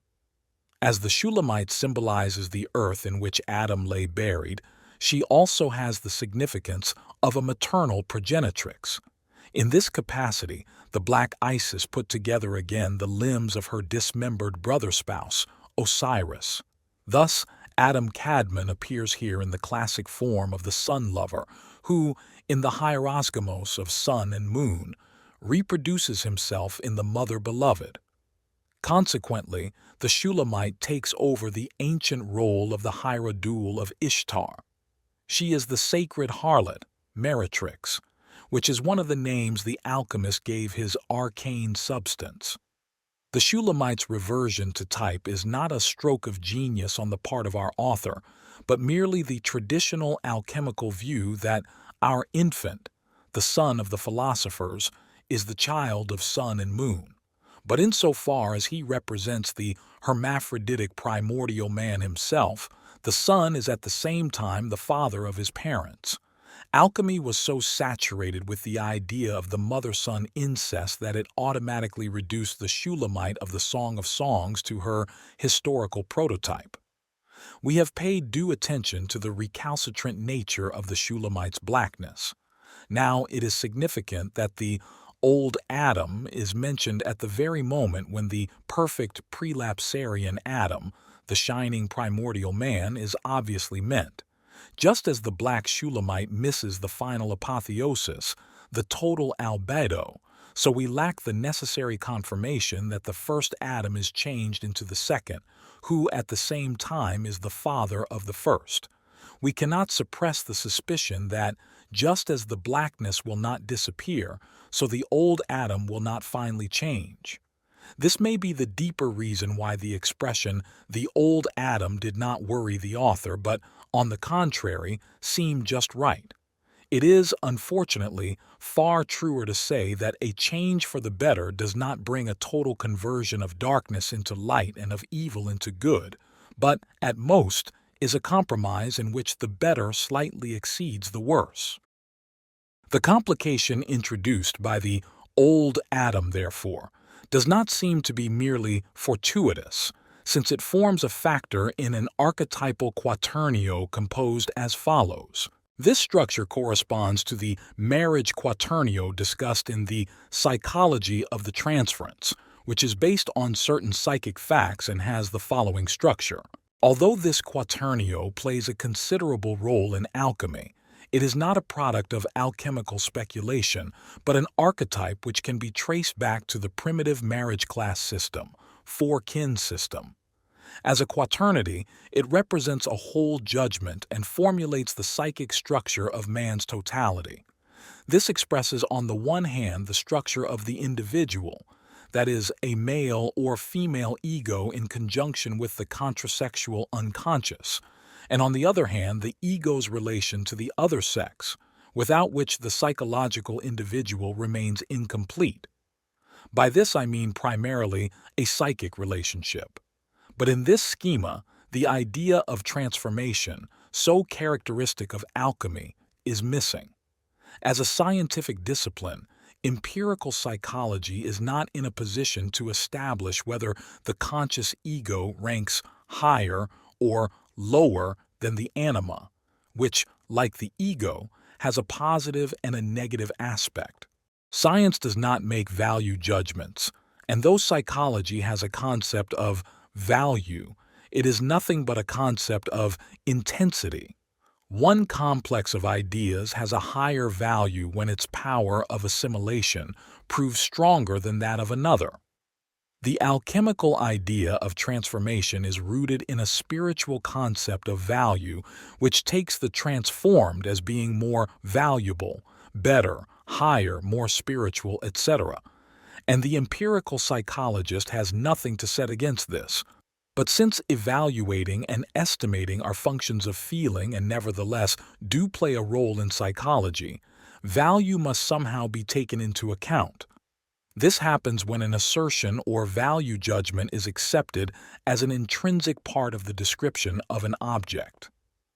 As the Shulamite symbolizes the earth in which Adam lay buried, she also has the significance of a maternal progenitrix. In this capacity, the Black Isis put together again the limbs of her dismembered brother-spouse, Osiris. Thus, Adam Cadmon appears here in the classic form of the sun-lover, who, in the hierosgamos of sun and moon, reproduces himself in the mother-beloved. Consequently, the Shulamite takes over the ancient role of the hierodule of Ishtar. She is the sacred harlot, meretrix, which is one of the names the alchemist gave his arcane substance. The Shulamite's reversion to type is not a stroke of genius on the part of our author, but merely the traditional alchemical view that our infant, the son of the philosophers, is the child of sun and moon. But insofar as he represents the hermaphroditic primordial man himself, the son is at the same time the father of his parents. Alchemy was so saturated with the idea of the mother-son incest that it automatically reduced the Shulamite of the Song of Songs to her historical prototype. We have paid due attention to the recalcitrant nature of the Shulamite's blackness. Now it is significant that the old Adam is mentioned at the very moment when the perfect prelapsarian Adam, the shining primordial man, is obviously meant. Just as the black Shulamite misses the final apotheosis, the total albedo, so we lack the necessary confirmation that the first Adam is changed into the second, who at the same time is the father of the first. We cannot suppress the suspicion that, just as the blackness will not disappear, so the old Adam will not finally change. This may be the deeper reason why the expression, "the old Adam," did not worry the author, but, on the contrary, seemed just right. It is, unfortunately, far truer to say that a change for the better does not bring a total conversion of darkness into light and of evil into good, but, at most, is a compromise in which the better slightly exceeds the worse. The complication introduced by the old Adam, therefore, does not seem to be merely fortuitous, since it forms a factor in an archetypal quaternio composed as follows. This structure corresponds to the marriage quaternio discussed in the Psychology of the Transference, which is based on certain psychic facts and has the following structure. Although this quaternio plays a considerable role in alchemy, it is not a product of alchemical speculation, but an archetype which can be traced back to the primitive marriage class system, four-kin system. As a quaternity, it represents a whole judgment and formulates the psychic structure of man's totality. This expresses on the one hand the structure of the individual, that is, a male or female ego in conjunction with the contrasexual unconscious, and on the other hand the ego's relation to the other sex, without which the psychological individual remains incomplete. By this I mean primarily a psychic relationship. But in this schema, the idea of transformation, so characteristic of alchemy, is missing. As a scientific discipline, empirical psychology is not in a position to establish whether the conscious ego ranks higher or lower than the anima, which, like the ego, has a positive and a negative aspect. Science does not make value judgments, and though psychology has a concept of value, it is nothing but a concept of intensity. One complex of ideas has a higher value when its power of assimilation proves stronger than that of another. The alchemical idea of transformation is rooted in a spiritual concept of value which takes the transformed as being more valuable, better, higher, more spiritual, etc. And the empirical psychologist has nothing to set against this. But since evaluating and estimating are functions of feeling and nevertheless do play a role in psychology, value must somehow be taken into account. This happens when an assertion or value judgment is accepted as an intrinsic part of the description of an object.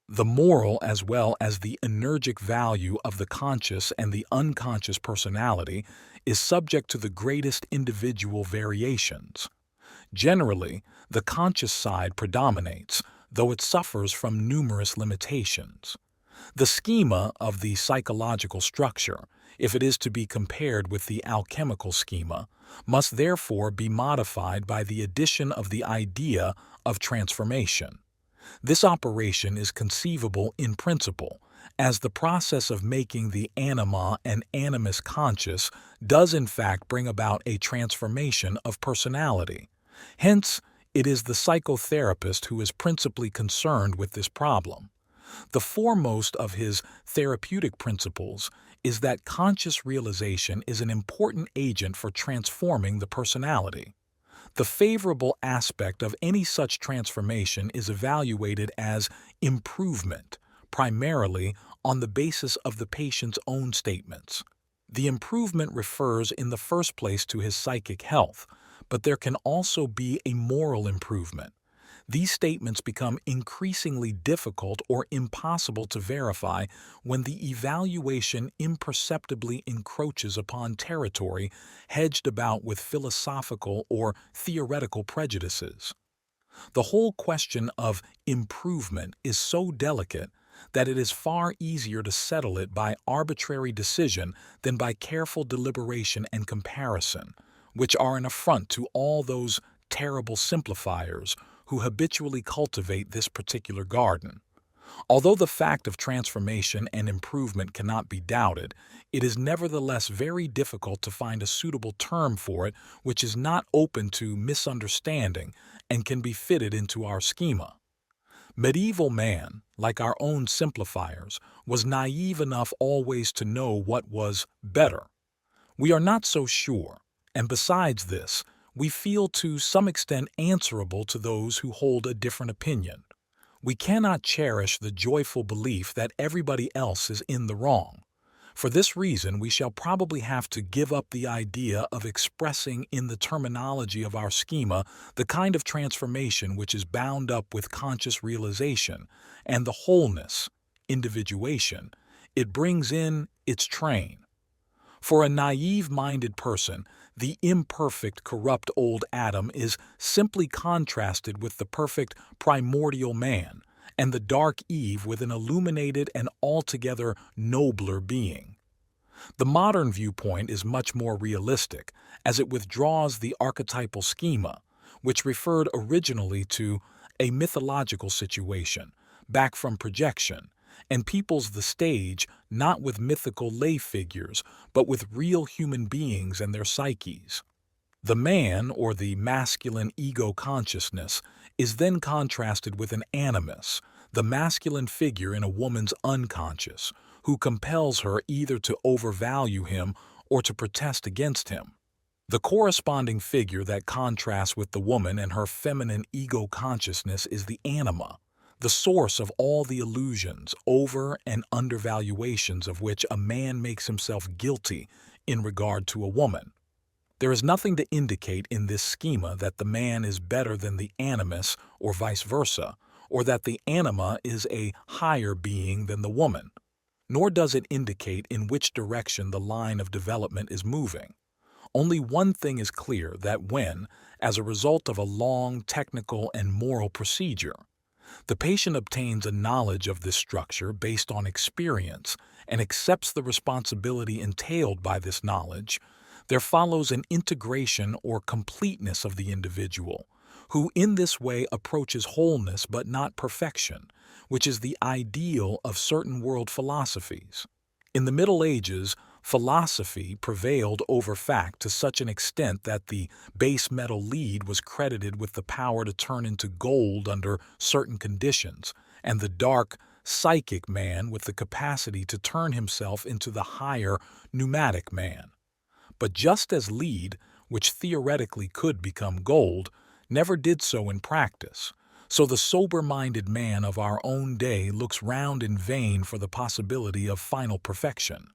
The moral as well as the energetic value of the conscious and the unconscious personality is subject to the greatest individual variations. Generally, the conscious side predominates, though it suffers from numerous limitations. The schema of the psychological structure, if it is to be compared with the alchemical schema, must therefore be modified by the addition of the idea of transformation. This operation is conceivable in principle, as the process of making the anima and animus conscious does in fact bring about a transformation of personality. Hence, it is the psychotherapist who is principally concerned with this problem. The foremost of his therapeutic principles is that conscious realization is an important agent for transforming the personality. The favorable aspect of any such transformation is evaluated as improvement, primarily on the basis of the patient's own statements. The improvement refers in the first place to his psychic health, but there can also be a moral improvement. These statements become increasingly difficult or impossible to verify when the evaluation imperceptibly encroaches upon territory hedged about with philosophical or theoretical prejudices. The whole question of improvement is so delicate that it is far easier to settle it by arbitrary decision than by careful deliberation and comparison, which are an affront to all those terrible simplifiers who habitually cultivate this particular garden. Although the fact of transformation and improvement cannot be doubted, it is nevertheless very difficult to find a suitable term for it which is not open to misunderstanding and can be fitted into our schema. Medieval man, like our own simplifiers, was naive enough always to know what was better. We are not so sure, and besides this, we feel to some extent answerable to those who hold a different opinion. We cannot cherish the joyful belief that everybody else is in the wrong. For this reason, we shall probably have to give up the idea of expressing in the terminology of our schema the kind of transformation which is bound up with conscious realization and the wholeness, individuation, it brings in its train. For a naive-minded person, the imperfect, corrupt old Adam is simply contrasted with the perfect primordial man, and the dark Eve with an illuminated and altogether nobler being. The modern viewpoint is much more realistic, as it withdraws the archetypal schema, which referred originally to a mythological situation, back from projection, and peoples the stage not with mythical lay figures, but with real human beings and their psyches. The man, or the masculine ego consciousness, is then contrasted with an animus, the masculine figure in a woman's unconscious, who compels her either to overvalue him or to protest against him. The corresponding figure that contrasts with the woman and her feminine ego consciousness is the anima, the source of all the illusions, over and undervaluations of which a man makes himself guilty in regard to a woman. There is nothing to indicate in this schema that the man is better than the animus or vice versa, or that the anima is a higher being than the woman, nor does it indicate in which direction the line of development is moving. Only one thing is clear, that when, as a result of a long technical and moral procedure, the patient obtains a knowledge of this structure based on experience and accepts the responsibility entailed by this knowledge, there follows an integration or completeness of the individual, who in this way approaches wholeness but not perfection, which is the ideal of certain world philosophies. In the Middle Ages, philosophy prevailed over fact to such an extent that the base metal lead was credited with the power to turn into gold under certain conditions, and the dark, psychic man with the capacity to turn himself into the higher, pneumatic man. But just as lead, which theoretically could become gold, never did so in practice, so the sober-minded man of our own day looks round in vain for the possibility of final perfection.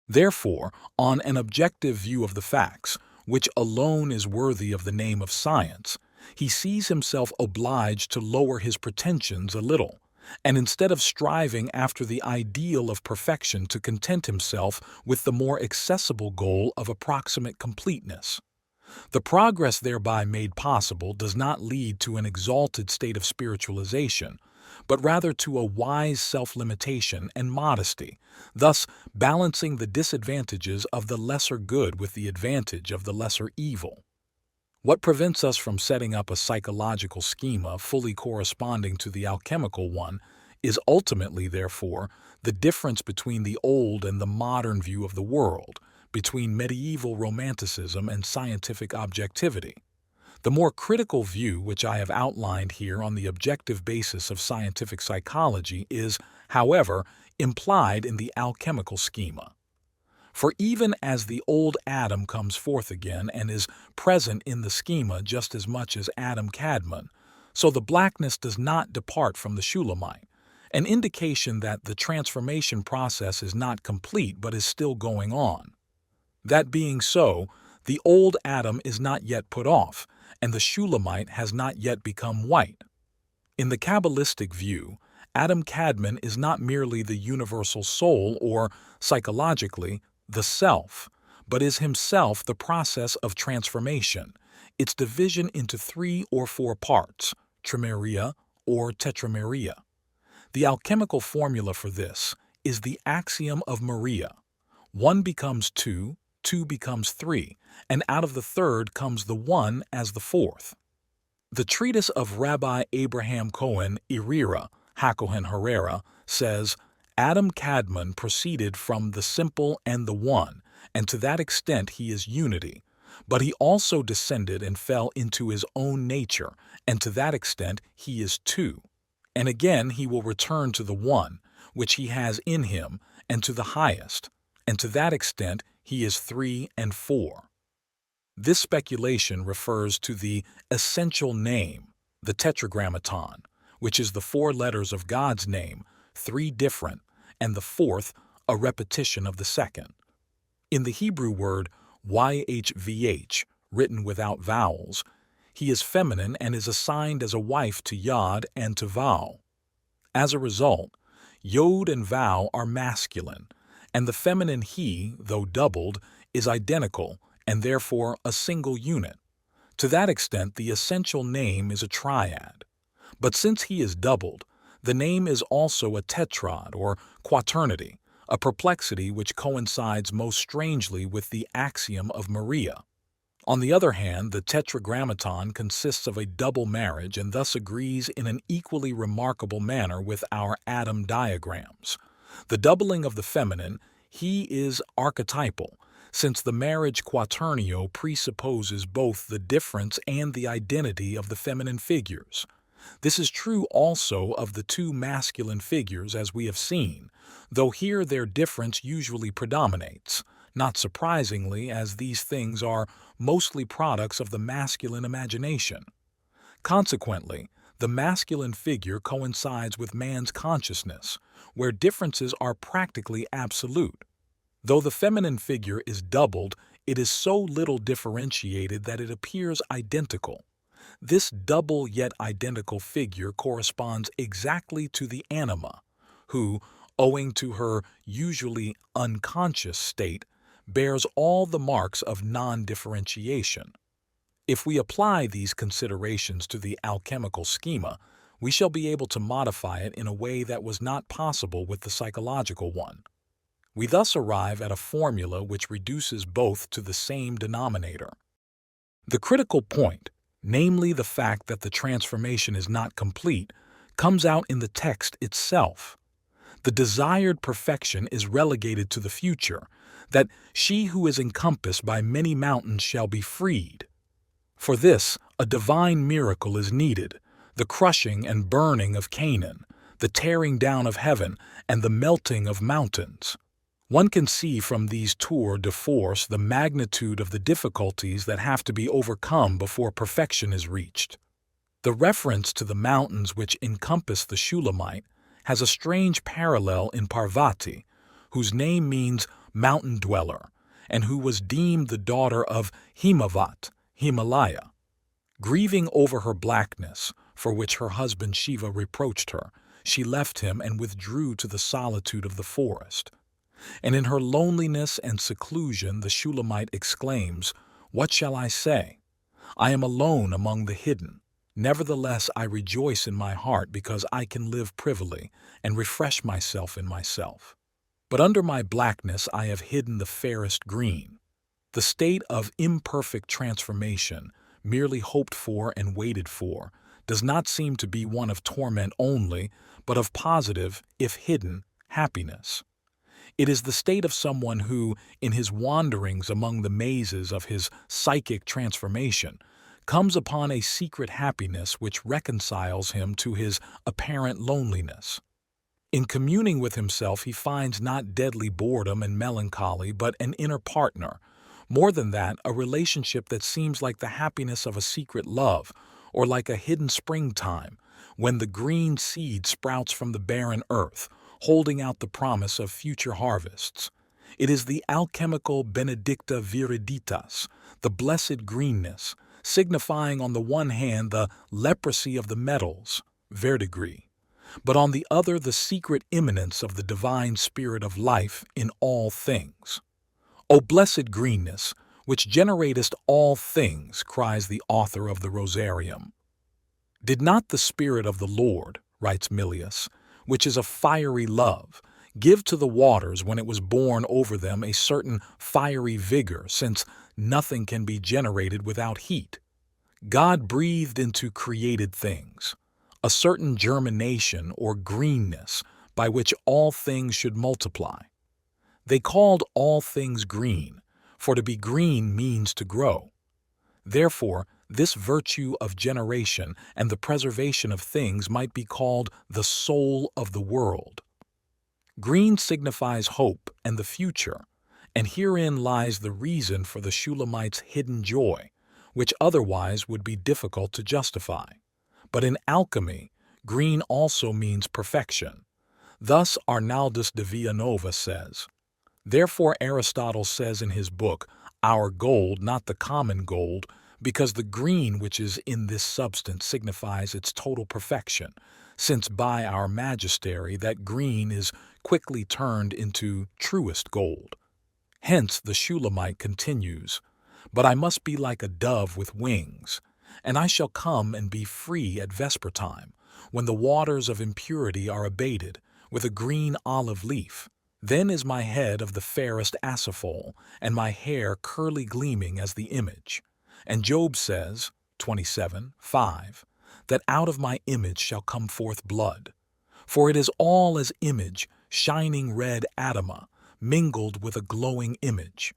Therefore, on an objective view of the facts, which alone is worthy of the name of science, he sees himself obliged to lower his pretensions a little, and instead of striving after the ideal of perfection, to content himself with the more accessible goal of approximate completeness. The progress thereby made possible does not lead to an exalted state of spiritualization, but rather to a wise self-limitation and modesty, thus balancing the disadvantages of the lesser good with the advantage of the lesser evil. What prevents us from setting up a psychological schema fully corresponding to the alchemical one is ultimately, therefore, the difference between the old and the modern view of the world, between medieval romanticism and scientific objectivity. The more critical view which I have outlined here on the objective basis of scientific psychology is, however, implied in the alchemical schema. For even as the old Adam comes forth again and is present in the schema just as much as Adam Cadmon, so the blackness does not depart from the Shulamite, an indication that the transformation process is not complete but is still going on. That being so, the old Adam is not yet put off, and the Shulamite has not yet become white. In the Kabbalistic view, Adam Cadmon is not merely the universal soul or, psychologically, the self, but is himself the process of transformation, its division into 3 or 4 parts, trimeria or tetrameria. The alchemical formula for this is the axiom of Maria. 1 becomes 2, 2 becomes 3, and out of the third comes the 1 as the fourth. The treatise of Rabbi Abraham Cohen Irira, Hakohen Herrera, says, Adam Cadmon proceeded from the simple and the one, and to that extent he is unity. But he also descended and fell into his own nature, and to that extent he is two. And again he will return to the one, which he has in him, and to the highest, and to that extent he is 3 and 4. This speculation refers to the essential name, the tetragrammaton, which is the 4 letters of God's name, 3 different, and the fourth a repetition of the second. In the Hebrew word YHVH, written without vowels, he is feminine and is assigned as a wife to Yod and to Vau. As a result, Yod and Vau are masculine, and the feminine he, though doubled, is identical and therefore a single unit. To that extent, the essential name is a triad. But since he is doubled, the name is also a tetrad or quaternity, a perplexity which coincides most strangely with the axiom of Maria. On the other hand, the tetragrammaton consists of a double marriage and thus agrees in an equally remarkable manner with our Adam diagrams. The doubling of the feminine, he is archetypal, since the marriage quaternio presupposes both the difference and the identity of the feminine figures. This is true also of the 2 masculine figures as we have seen, though here their difference usually predominates, not surprisingly as these things are mostly products of the masculine imagination. Consequently, the masculine figure coincides with man's consciousness, where differences are practically absolute. Though the feminine figure is doubled, it is so little differentiated that it appears identical. This double yet identical figure corresponds exactly to the anima, who, owing to her usually unconscious state, bears all the marks of non-differentiation. If we apply these considerations to the alchemical schema, we shall be able to modify it in a way that was not possible with the psychological one. We thus arrive at a formula which reduces both to the same denominator. The critical point, namely the fact that the transformation is not complete, comes out in the text itself. The desired perfection is relegated to the future, that she who is encompassed by many mountains shall be freed. For this, a divine miracle is needed, the crushing and burning of Canaan, the tearing down of heaven, and the melting of mountains. One can see from these tours de force the magnitude of the difficulties that have to be overcome before perfection is reached. The reference to the mountains which encompass the Shulamite has a strange parallel in Parvati, whose name means mountain dweller, and who was deemed the daughter of Himavat, Himalaya. Grieving over her blackness, for which her husband Shiva reproached her, she left him and withdrew to the solitude of the forest. And in her loneliness and seclusion the Shulamite exclaims, "What shall I say? I am alone among the hidden. Nevertheless I rejoice in my heart because I can live privily and refresh myself in myself. But under my blackness I have hidden the fairest green." The state of imperfect transformation, merely hoped for and waited for, does not seem to be one of torment only, but of positive, if hidden, happiness. It is the state of someone who, in his wanderings among the mazes of his psychic transformation, comes upon a secret happiness which reconciles him to his apparent loneliness. In communing with himself, he finds not deadly boredom and melancholy, but an inner partner. More than that, a relationship that seems like the happiness of a secret love, or like a hidden springtime, when the green seed sprouts from the barren earth, holding out the promise of future harvests. It is the alchemical benedicta viriditas, the blessed greenness, signifying on the one hand the leprosy of the metals, verdigris, but on the other the secret immanence of the divine spirit of life in all things. O blessed greenness, which generatest all things, cries the author of the Rosarium. Did not the Spirit of the Lord, writes Milius, which is a fiery love, give to the waters when it was born over them a certain fiery vigor, since nothing can be generated without heat? God breathed into created things a certain germination or greenness by which all things should multiply. They called all things green, for to be green means to grow. Therefore, this virtue of generation and the preservation of things might be called the soul of the world. Green signifies hope and the future, and herein lies the reason for the Shulamite's hidden joy, which otherwise would be difficult to justify. But in alchemy, green also means perfection. Thus Arnaldus de Villanova says, "Therefore Aristotle says in his book, Our gold, not the common gold, because the green which is in this substance signifies its total perfection, since by our magistery that green is quickly turned into truest gold." Hence the Shulamite continues, "But I must be like a dove with wings, and I shall come and be free at vesper time, when the waters of impurity are abated, with a green olive leaf. Then is my head of the fairest asaphole, and my hair curly gleaming as the image." And Job says, 27:5, that out of my image shall come forth blood. For it is all as image, shining red adama, mingled with a glowing image.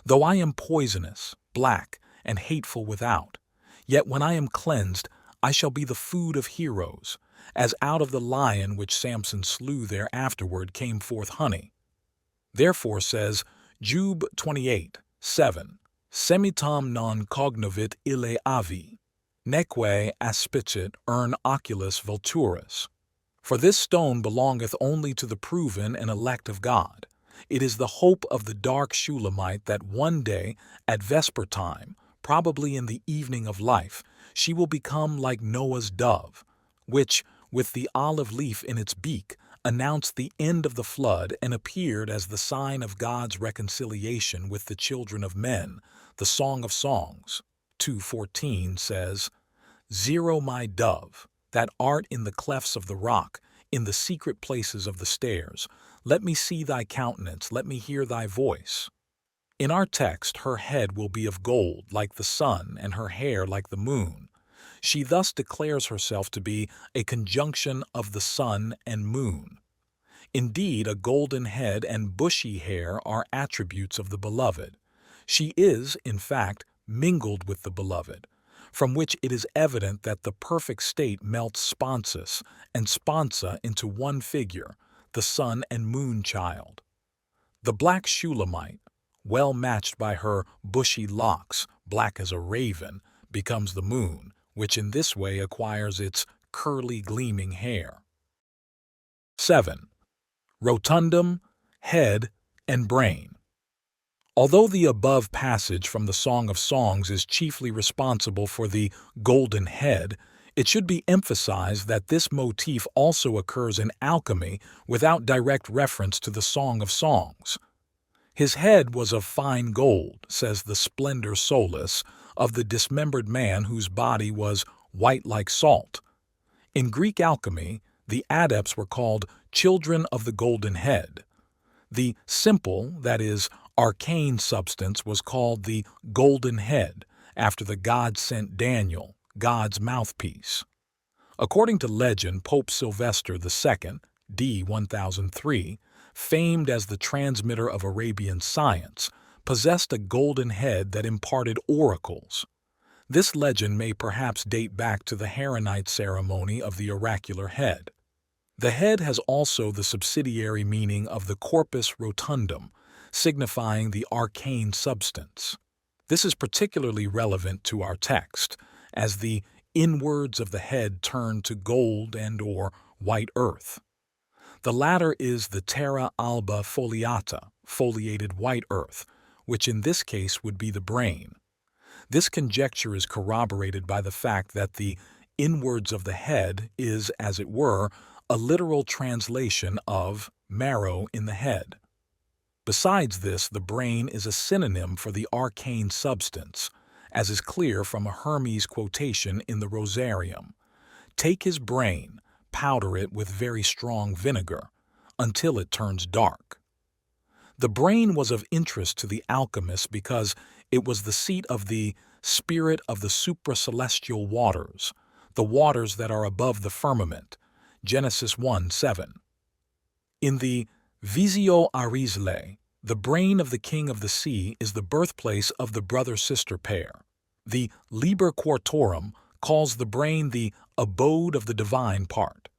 Though I am poisonous, black, and hateful without, yet when I am cleansed, I shall be the food of heroes, as out of the lion which Samson slew there afterward came forth honey. Therefore says Job 28:7, "Semitam non cognavit ille avi, neque aspicit urn oculis vulturus." For this stone belongeth only to the proven and elect of God. It is the hope of the dark Shulamite that one day, at vesper time, probably in the evening of life, she will become like Noah's dove, which, with the olive leaf in its beak, announced the end of the flood and appeared as the sign of God's reconciliation with the children of men. The Song of Songs 2:14 says, "Zero my dove, that art in the clefts of the rock, in the secret places of the stairs, let me see thy countenance, let me hear thy voice." In our text, her head will be of gold like the sun and her hair like the moon. She thus declares herself to be a conjunction of the sun and moon. Indeed, a golden head and bushy hair are attributes of the beloved. She is, in fact, mingled with the beloved, from which it is evident that the perfect state melts sponsus and sponsa into one figure, the sun and moon child. The black Shulamite, well matched by her bushy locks, black as a raven, becomes the moon, which in this way acquires its curly gleaming hair. 7. Rotundum, head, and brain. Although the above passage from the Song of Songs is chiefly responsible for the golden head, it should be emphasized that this motif also occurs in alchemy without direct reference to the Song of Songs. His head was of fine gold, says the Splendor Solis, of the dismembered man whose body was white like salt. In Greek alchemy, the adepts were called children of the golden head. The simple, that is, arcane substance was called the golden head, after the God-sent Daniel, God's mouthpiece. According to legend, Pope Sylvester II, d. 1003, famed as the transmitter of Arabian science, possessed a golden head that imparted oracles. This legend may perhaps date back to the Haranite ceremony of the oracular head. The head has also the subsidiary meaning of the corpus rotundum, signifying the arcane substance. This is particularly relevant to our text, as the inwards of the head turn to gold and/or white earth. The latter is the terra alba foliata, foliated white earth, which in this case would be the brain. This conjecture is corroborated by the fact that the inwards of the head is, as it were, a literal translation of marrow in the head. Besides this, the brain is a synonym for the arcane substance, as is clear from a Hermes quotation in the Rosarium. Take his brain, powder it with very strong vinegar, until it turns dark. The brain was of interest to the alchemists because it was the seat of the spirit of the supracelestial waters, the waters that are above the firmament, Genesis 1:7. In the Visio Arisle, the brain of the king of the sea is the birthplace of the brother-sister pair. The Liber Quartorum calls the brain the abode of the divine part.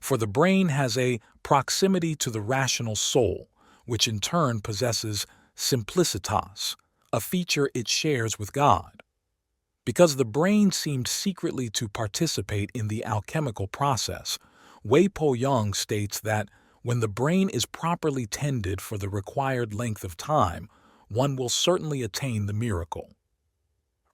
For the brain has a proximity to the rational soul, which in turn possesses simplicitas, a feature it shares with God. Because the brain seemed secretly to participate in the alchemical process, Wei Po Yang states that when the brain is properly tended for the required length of time, one will certainly attain the miracle.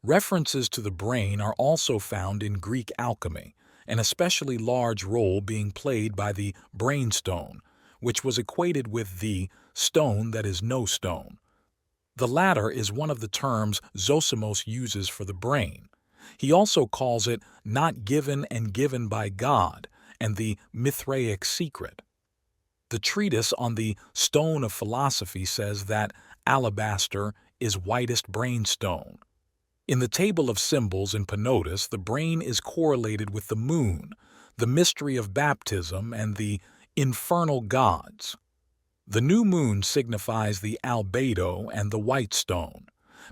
References to the brain are also found in Greek alchemy, an especially large role being played by the brainstone, which was equated with the stone that is no stone. The latter is one of the terms Zosimos uses for the brain. He also calls it not given and given by God, and the Mithraic secret. The treatise on the stone of philosophy says that alabaster is whitest brainstone. In the table of symbols in Panotis, the brain is correlated with the moon, the mystery of baptism, and the infernal gods. The new moon signifies the albedo and the white stone.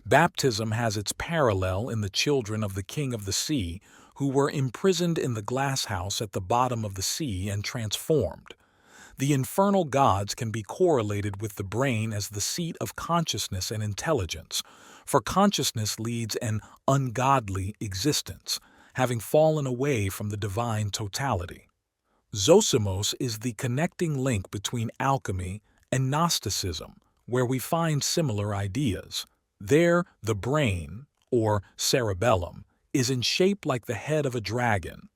Baptism has its parallel in the children of the king of the sea, who were imprisoned in the glass house at the bottom of the sea and transformed. The infernal gods can be correlated with the brain as the seat of consciousness and intelligence, for consciousness leads an ungodly existence, having fallen away from the divine totality. Zosimos is the connecting link between alchemy and Gnosticism, where we find similar ideas. There, the brain, or cerebellum, is in shape like the head of a dragon.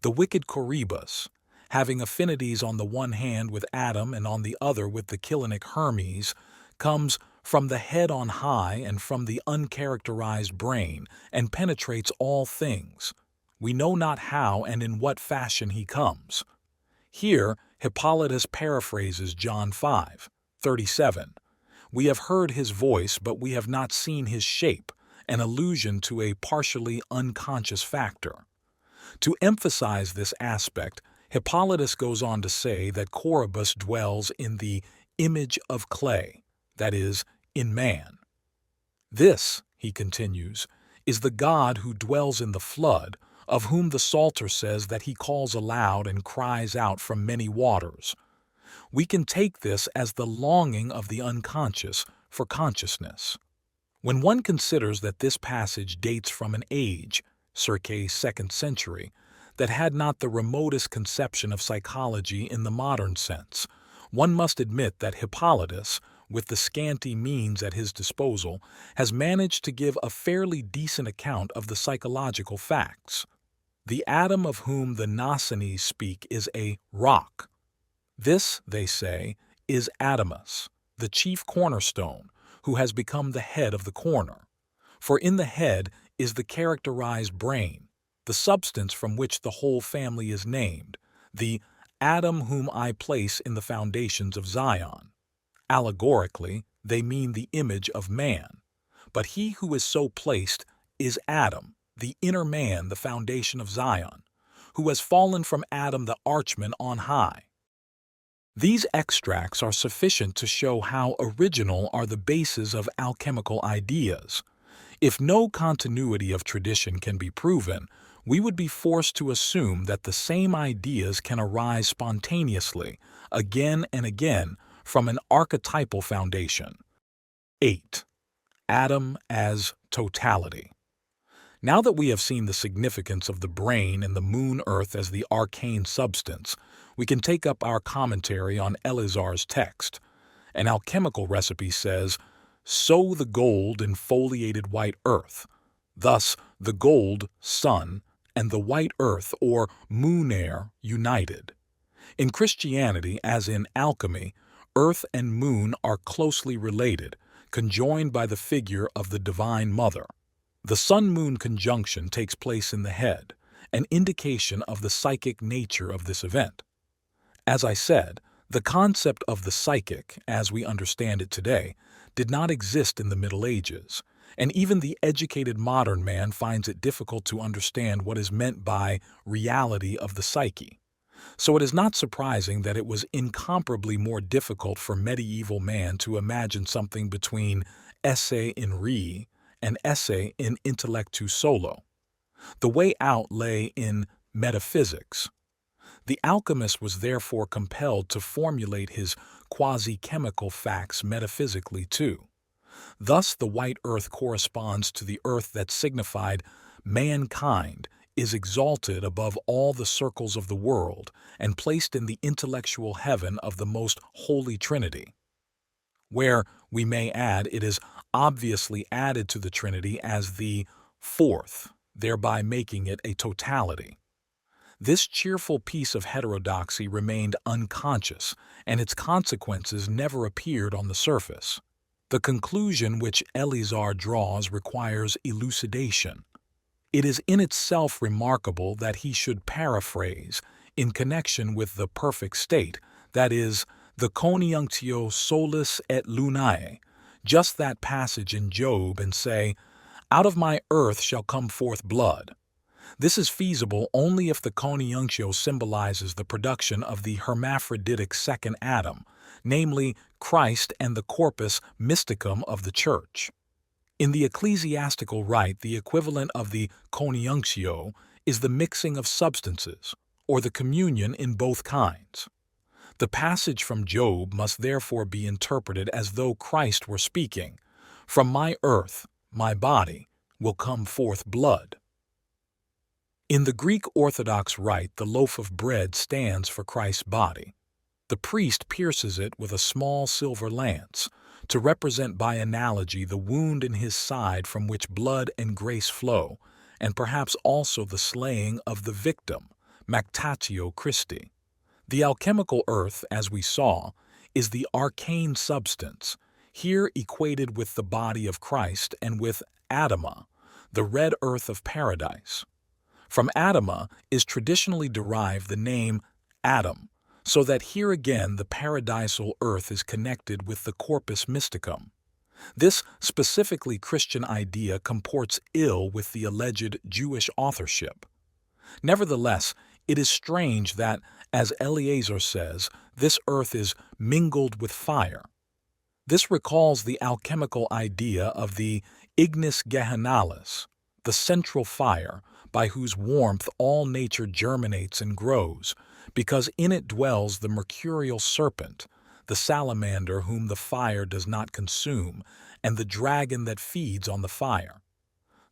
The wicked Corybus, having affinities on the one hand with Adam and on the other with the Chilonic Hermes, comes from the head on high and from the uncharacterized brain, and penetrates all things. We know not how and in what fashion he comes. Here, Hippolytus paraphrases John 5:37. We have heard his voice, but we have not seen his shape, an allusion to a partially unconscious factor. To emphasize this aspect, Hippolytus goes on to say that Corybus dwells in the image of clay, that is, in man. This, he continues, is the God who dwells in the flood, of whom the Psalter says that he calls aloud and cries out from many waters. We can take this as the longing of the unconscious for consciousness. When one considers that this passage dates from an age, circa 2nd century, that had not the remotest conception of psychology in the modern sense, one must admit that Hippolytus, with the scanty means at his disposal, has managed to give a fairly decent account of the psychological facts. The atom of whom the Gnostics speak is a rock. This, they say, is Adamus, the chief cornerstone, who has become the head of the corner. For in the head is the characterized brain, the substance from which the whole family is named, the Adam whom I place in the foundations of Zion. Allegorically, they mean the image of man. But he who is so placed is Adam, the inner man, the foundation of Zion, who has fallen from Adam the archman on high. These extracts are sufficient to show how original are the bases of alchemical ideas. If no continuity of tradition can be proven, we would be forced to assume that the same ideas can arise spontaneously, again and again, from an archetypal foundation. 8. Atom as totality. Now that we have seen the significance of the brain and the moon earth as the arcane substance, we can take up our commentary on Eleazar's text. An alchemical recipe says, "Sow the gold in foliated white earth." Thus, the gold, sun, and the white earth or moon air united. In Christianity, as in alchemy, earth and moon are closely related, conjoined by the figure of the Divine Mother. The sun-moon conjunction takes place in the head, an indication of the psychic nature of this event. As I said, the concept of the psychic, as we understand it today, did not exist in the Middle Ages, and even the educated modern man finds it difficult to understand what is meant by reality of the psyche. So it is not surprising that it was incomparably more difficult for medieval man to imagine something between esse in re and esse in intellectu solo. The way out lay in metaphysics. The alchemist was therefore compelled to formulate his quasi-chemical facts metaphysically too. Thus the white earth corresponds to the earth that signified mankind is exalted above all the circles of the world and placed in the intellectual heaven of the most holy Trinity, where, we may add, it is obviously added to the Trinity as the fourth, thereby making it a totality. This cheerful piece of heterodoxy remained unconscious, and its consequences never appeared on the surface. The conclusion which Eleazar draws requires elucidation. It is in itself remarkable that he should paraphrase, in connection with the perfect state, that is, the CONIUNCTIO solis et lunae, just that passage in Job, and say, "Out of my earth shall come forth blood." This is feasible only if the CONIUNCTIO symbolizes the production of the hermaphroditic second Adam, namely Christ and the corpus mysticum of the Church. In the ecclesiastical rite, the equivalent of the CONIUNCTIO is the mixing of substances, or the communion in both kinds. The passage from Job must therefore be interpreted as though Christ were speaking, "From my earth, my body, will come forth blood." In the Greek Orthodox rite, the loaf of bread stands for Christ's body. The priest pierces it with a small silver lance, to represent by analogy the wound in his side from which blood and grace flow, and perhaps also the slaying of the victim, Mactatio Christi. The alchemical earth, as we saw, is the arcane substance, here equated with the body of Christ and with Adama, the red earth of paradise. From Adama is traditionally derived the name Adam, so that here again the paradisal earth is connected with the corpus mysticum. This specifically Christian idea comports ill with the alleged Jewish authorship. Nevertheless, it is strange that, as Eleazar says, this earth is mingled with fire. This recalls the alchemical idea of the ignis gehennalis, the central fire, by whose warmth all nature germinates and grows, because in it dwells the mercurial serpent, the salamander whom the fire does not consume, and the dragon that feeds on the fire.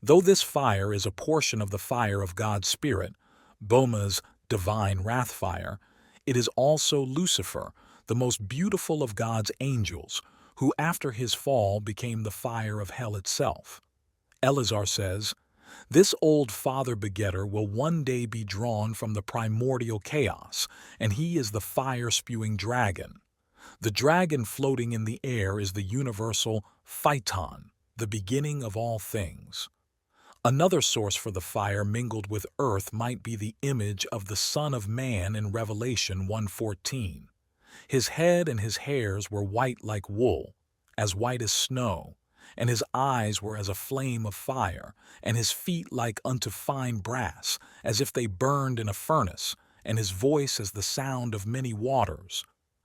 Though this fire is a portion of the fire of God's Spirit, Boehme's divine wrath fire, it is also Lucifer, the most beautiful of God's angels, who after his fall became the fire of hell itself. Eleazar says, "This old father-begetter will one day be drawn from the primordial chaos, and he is the fire-spewing dragon. The dragon floating in the air is the universal Phaeton, the beginning of all things." Another source for the fire mingled with earth might be the image of the Son of Man in Revelation 1:14. His head and his hairs were white like wool, as white as snow, and his eyes were as a flame of fire, and his feet like unto fine brass, as if they burned in a furnace, and his voice as the sound of many waters.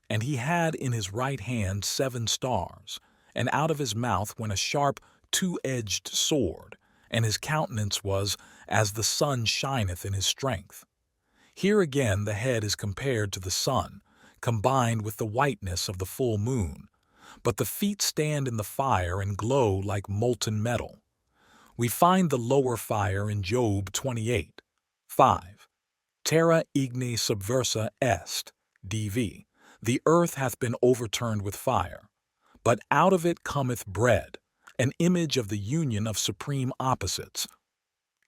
And he had in his right hand 7 stars, and out of his mouth went a sharp 2-edged sword, and his countenance was as the sun shineth in his strength. Here again the head is compared to the sun, combined with the whiteness of the full moon, but the feet stand in the fire and glow like molten metal. We find the lower fire in Job 28:5. Terra igne subversa est, DV. The earth hath been overturned with fire, but out of it cometh bread, an image of the union of supreme opposites.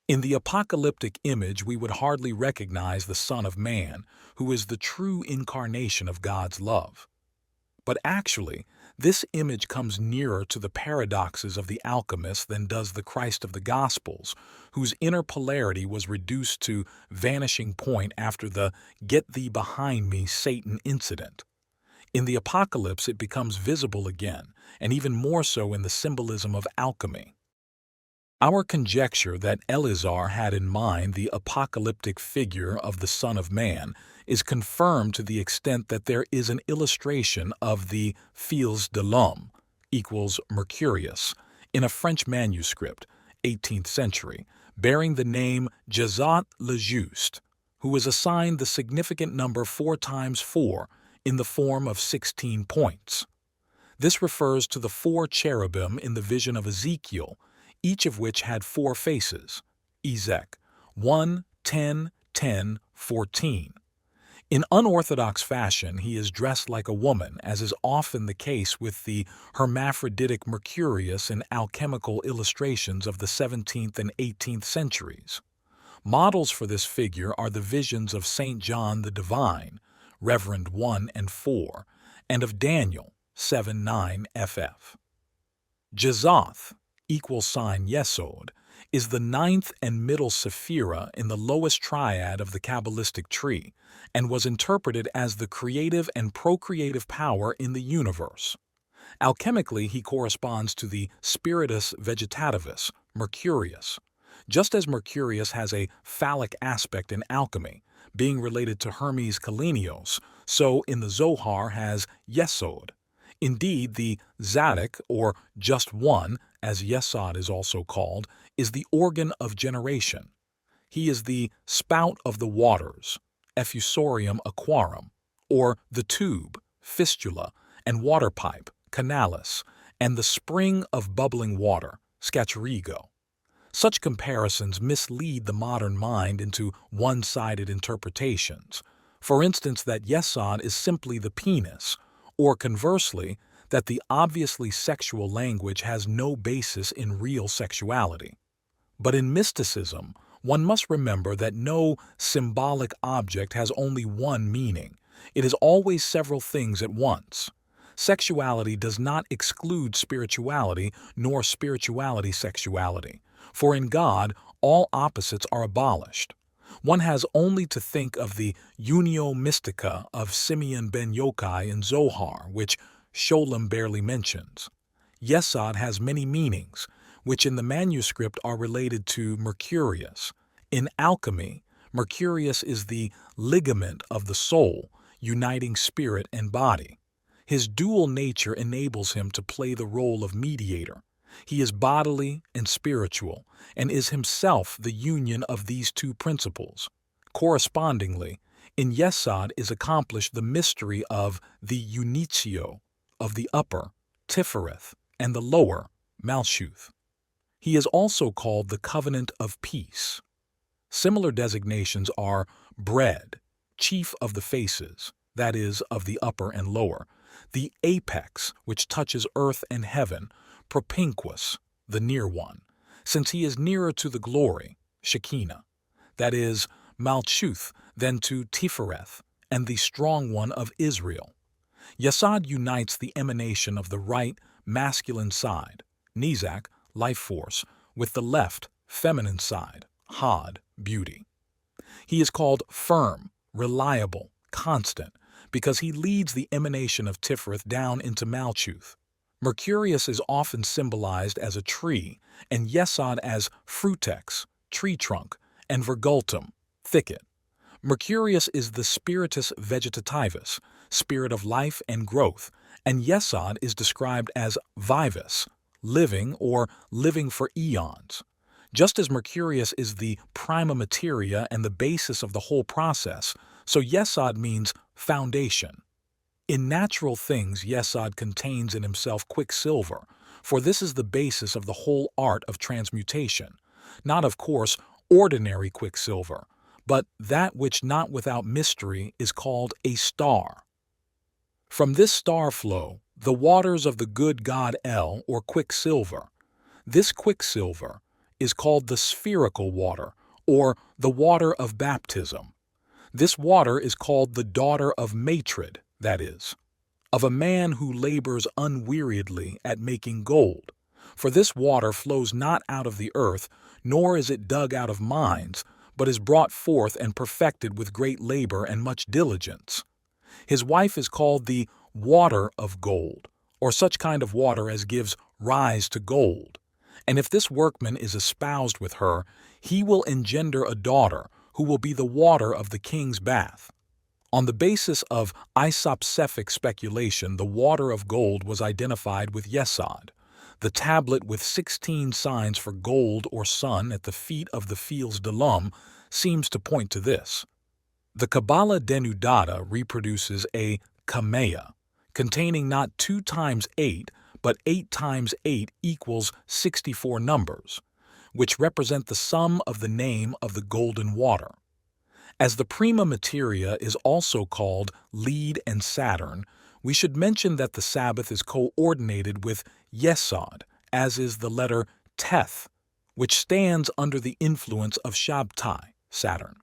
In the apocalyptic image we would hardly recognize the Son of Man, who is the true incarnation of God's love. But actually, this image comes nearer to the paradoxes of the alchemists than does the Christ of the Gospels, whose inner polarity was reduced to vanishing point after the "get thee behind me, Satan" incident. In the apocalypse it becomes visible again, and even more so in the symbolism of alchemy. Our conjecture that Eleazar had in mind the apocalyptic figure of the Son of Man is confirmed to the extent that there is an illustration of the Fils de l'Homme equals Mercurius in a French manuscript, 18th century, bearing the name Jésus le Juste, who is assigned the significant number 4 times 4 in the form of 16 points. This refers to the 4 cherubim in the vision of Ezekiel, each of which had 4 faces, Ezek 1, 10, 10, 14. In unorthodox fashion, he is dressed like a woman, as is often the case with the hermaphroditic Mercurius in alchemical illustrations of the 17th and 18th centuries. Models for this figure are the visions of St. John the Divine, Reverend 1 and 4, and of Daniel 7-9 ff. Jezoth, equal sign Yesod, is the 9th and middle sephira in the lowest triad of the Kabbalistic tree, and was interpreted as the creative and procreative power in the universe. Alchemically, he corresponds to the spiritus vegetativus, Mercurius. Just as Mercurius has a phallic aspect in alchemy, being related to Hermes Kalenios, so in the Zohar has Yesod. Indeed, the Zadok, or just one, as Yesod is also called, is the organ of generation. He is the spout of the waters, effusorium aquarum, or the tube, fistula, and water pipe, canalis, and the spring of bubbling water, scaturigo. Such comparisons mislead the modern mind into one-sided interpretations. For instance, that Yesod is simply the penis, or conversely, that the obviously sexual language has no basis in real sexuality. But in mysticism, one must remember that no symbolic object has only one meaning. It is always several things at once. Sexuality does not exclude spirituality, nor spirituality sexuality, for in God all opposites are abolished. One has only to think of the Unio Mystica of Simeon ben Yochai in Zohar, which Sholem barely mentions. Yesod has many meanings, which in the manuscript are related to Mercurius. In alchemy, Mercurius is the ligament of the soul, uniting spirit and body. His dual nature enables him to play the role of mediator. He is bodily and spiritual, and is himself the union of these two principles. Correspondingly, in Yesod is accomplished the mystery of the unitio, of the upper, Tifereth, and the lower, Malchuth. He is also called the covenant of peace. Similar designations are bread, chief of the faces, that is, of the upper and lower, the apex, which touches earth and heaven, propinquus, the near one, since he is nearer to the glory, Shekinah, that is, Malchuth, than to Tifereth, and the strong one of Israel. Yesod unites the emanation of the right, masculine side, Nizak, life force, with the left, feminine side, Had, beauty. He is called firm, reliable, constant, because he leads the emanation of Tifereth down into Malchuth. Mercurius is often symbolized as a tree, and Yesod as frutex, tree trunk, and virgultum, thicket. Mercurius is the spiritus vegetativus, spirit of life and growth, and Yesod is described as vivus, living or living for eons. Just as Mercurius is the prima materia and the basis of the whole process, so Yesod means foundation. In natural things, Yesod contains in himself quicksilver, for this is the basis of the whole art of transmutation, not, of course, ordinary quicksilver, but that which not without mystery is called a star. From this star flow the waters of the good god El, or quicksilver. This quicksilver is called the spherical water, or the water of baptism. This water is called the daughter of Matrid, that is, of a man who labors unweariedly at making gold. For this water flows not out of the earth, nor is it dug out of mines, but is brought forth and perfected with great labor and much diligence. His wife is called the water of gold, or such kind of water as gives rise to gold. And if this workman is espoused with her, he will engender a daughter, who will be the water of the king's bath. On the basis of isopsephic speculation, the water of gold was identified with Yesod. The tablet with 16 signs for gold or sun at the feet of the Fils de l'Homme seems to point to this. The Kabbalah denudata reproduces a kamea, containing not 2 times 8, but 8 times 8 equals 64 numbers, which represent the sum of the name of the golden water. As the prima materia is also called lead and Saturn, we should mention that the Sabbath is coordinated with Yesod, as is the letter Teth, which stands under the influence of Shabtai, Saturn.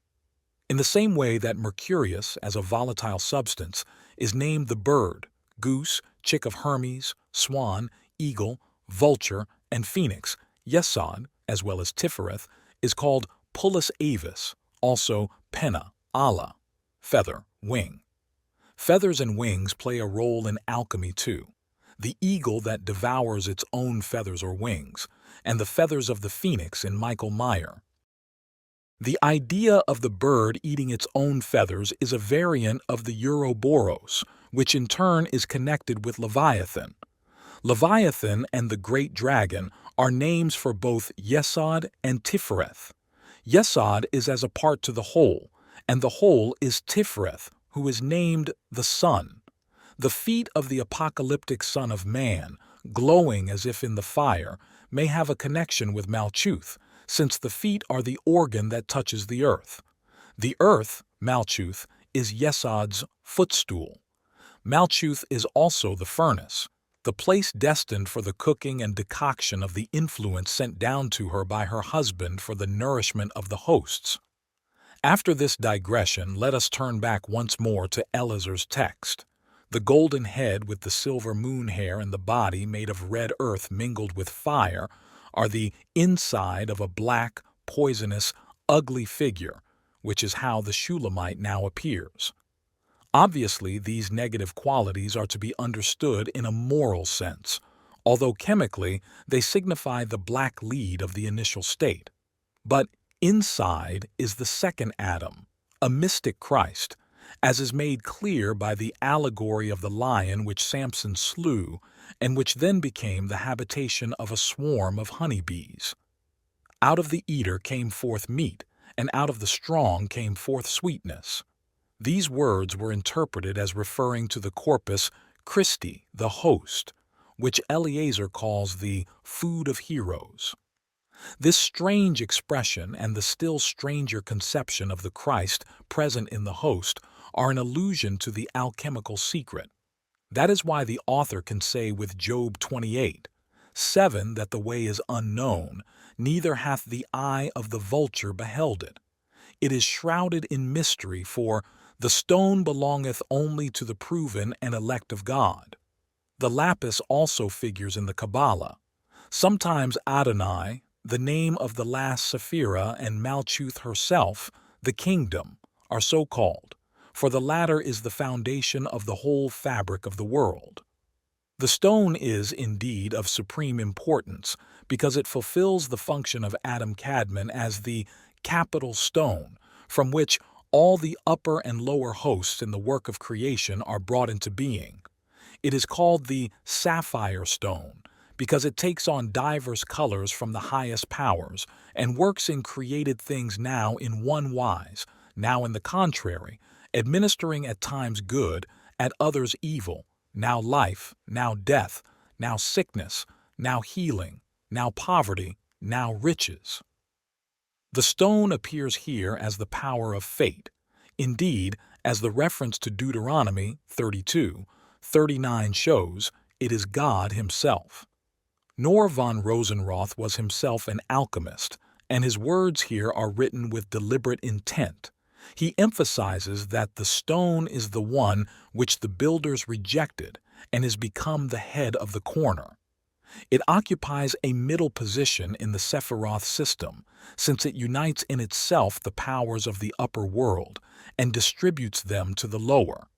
In the same way that Mercurius, as a volatile substance, is named the bird, goose, chick of Hermes, swan, eagle, vulture, and phoenix, Yesod, as well as Tifereth, is called Pullus avis, also penna, ala, feather, wing. Feathers and wings play a role in alchemy too. The eagle that devours its own feathers or wings, and the feathers of the phoenix in Michael Meyer. The idea of the bird eating its own feathers is a variant of the Ouroboros, which in turn is connected with Leviathan. Leviathan and the great dragon are names for both Yesod and Tifereth. Yesod is as a part to the whole, and the whole is Tifereth, who is named the sun. The feet of the apocalyptic Son of Man, glowing as if in the fire, may have a connection with Malkuth, since the feet are the organ that touches the earth. The earth, Malkuth, is Yesod's footstool. Malkuth is also the furnace, the place destined for the cooking and decoction of the influence sent down to her by her husband for the nourishment of the hosts. After this digression, let us turn back once more to Eleazar's text. The golden head with the silver moon hair and the body made of red earth mingled with fire are the inside of a black, poisonous, ugly figure, which is how the Shulamite now appears. Obviously, these negative qualities are to be understood in a moral sense, although chemically they signify the black lead of the initial state. But inside is the second Adam, a mystic Christ, as is made clear by the allegory of the lion which Samson slew, and which then became the habitation of a swarm of honeybees. Out of the eater came forth meat, and out of the strong came forth sweetness. These words were interpreted as referring to the Corpus Christi, the host, which Eleazar calls the food of heroes. This strange expression and the still stranger conception of the Christ present in the host are an allusion to the alchemical secret. That is why the author can say with Job 28:7 that the way is unknown, neither hath the eye of the vulture beheld it. It is shrouded in mystery, for the stone belongeth only to the proven and elect of God. The lapis also figures in the Kabbalah. Sometimes Adonai, the name of the last Sephira, and Malkuth herself, the kingdom, are so called, for the latter is the foundation of the whole fabric of the world. The stone is, indeed, of supreme importance, because it fulfills the function of Adam Kadmon as the capital stone, from which all the upper and lower hosts in the work of creation are brought into being. It is called the sapphire stone, because it takes on diverse colors from the highest powers and works in created things now in one wise, now in the contrary, administering at times good, at others evil, now life, now death, now sickness, now healing, now poverty, now riches. The stone appears here as the power of fate. Indeed, as the reference to Deuteronomy 32:39 shows, it is God himself. Noor von Rosenroth was himself an alchemist, and his words here are written with deliberate intent. He emphasizes that the stone is the one which the builders rejected and has become the head of the corner. It occupies a middle position in the Sephiroth system, since it unites in itself the powers of the upper world and distributes them to the lower.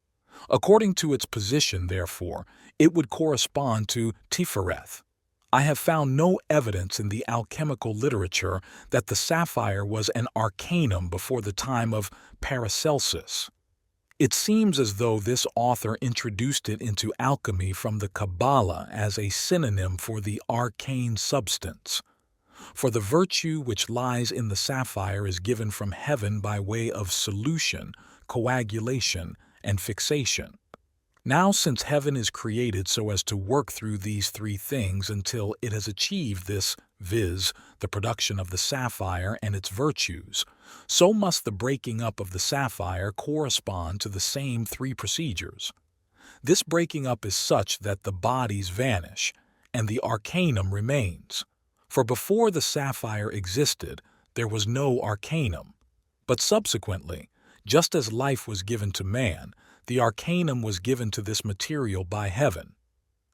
According to its position, therefore, it would correspond to Tifereth. I have found no evidence in the alchemical literature that the sapphire was an arcanum before the time of Paracelsus. It seems as though this author introduced it into alchemy from the Kabbalah as a synonym for the arcane substance. For the virtue which lies in the sapphire is given from heaven by way of solution, coagulation, and fixation. Now, since heaven is created so as to work through these three things until it has achieved this, viz., the production of the sapphire and its virtues, so must the breaking up of the sapphire correspond to the same three procedures. This breaking up is such that the bodies vanish, and the arcanum remains. For before the sapphire existed, there was no arcanum. But subsequently, just as life was given to man, the arcanum was given to this material by heaven.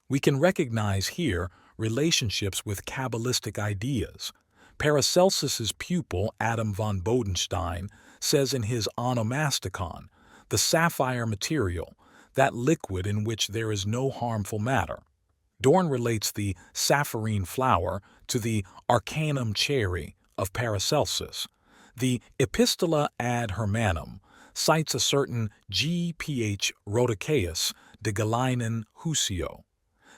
We can recognize here relationships with Kabbalistic ideas. Paracelsus's pupil Adam von Bodenstein says in his Onomasticon, the sapphire material, that liquid in which there is no harmful matter. Dorn relates the sapphirine flower to the arcanum cherry of Paracelsus. The Epistola ad Hermanum cites a certain G.P.H. Rhodocaeus de Galeinen Husio.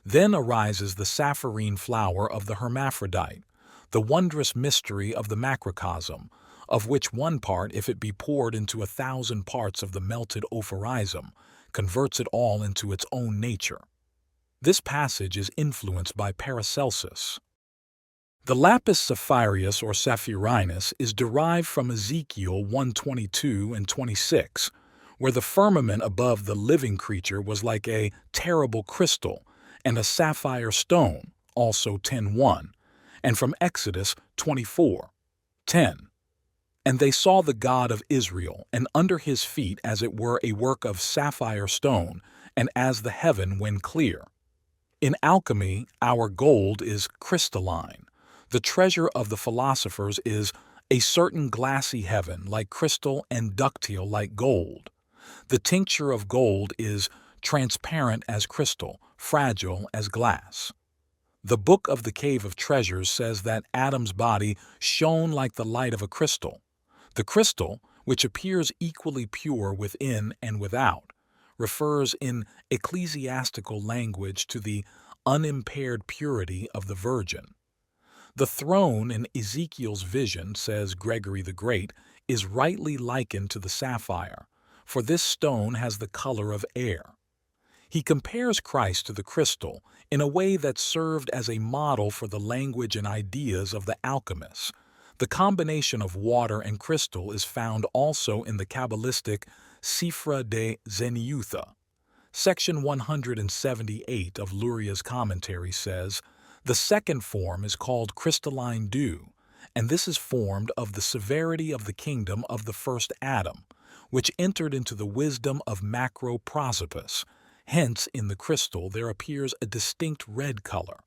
Then arises the sapphirine flower of the hermaphrodite, the wondrous mystery of the macrocosm, of which one part, if it be poured into 1,000 parts of the melted ophorism, converts it all into its own nature. This passage is influenced by Paracelsus. The lapis sapphirius or saphirinus is derived from Ezekiel 1:22 and 26, where the firmament above the living creature was like a terrible crystal and a sapphire stone, also 10:1, and from Exodus 24:10. And they saw the God of Israel, and under his feet as it were a work of sapphire stone, and as the heaven when clear. In alchemy, our gold is crystalline. The treasure of the philosophers is a certain glassy heaven like crystal and ductile like gold. The tincture of gold is transparent as crystal, fragile as glass. The Book of the Cave of Treasures says that Adam's body shone like the light of a crystal. The crystal, which appears equally pure within and without, refers in ecclesiastical language to the unimpaired purity of the Virgin. The throne in Ezekiel's vision, says Gregory the Great, is rightly likened to the sapphire, for this stone has the color of air. He compares Christ to the crystal in a way that served as a model for the language and ideas of the alchemists. The combination of water and crystal is found also in the Kabbalistic Sifra de Zeniutha. Section 178 of Luria's commentary says, the second form is called crystalline dew, and this is formed of the severity of the kingdom of the first Adam, which entered into the wisdom of Macroprosopus. Hence, in the crystal there appears a distinct red color.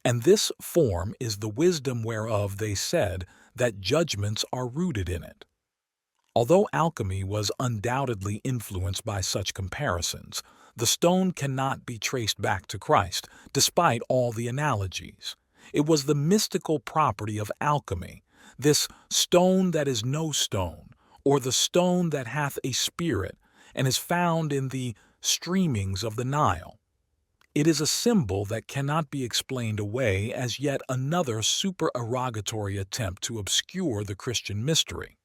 And this form is the wisdom whereof they said that judgments are rooted in it. Although alchemy was undoubtedly influenced by such comparisons, the stone cannot be traced back to Christ, despite all the analogies. It was the mystical property of alchemy, this stone that is no stone, or the stone that hath a spirit, and is found in the streamings of the Nile. It is a symbol that cannot be explained away as yet another supererogatory attempt to obscure the Christian mystery.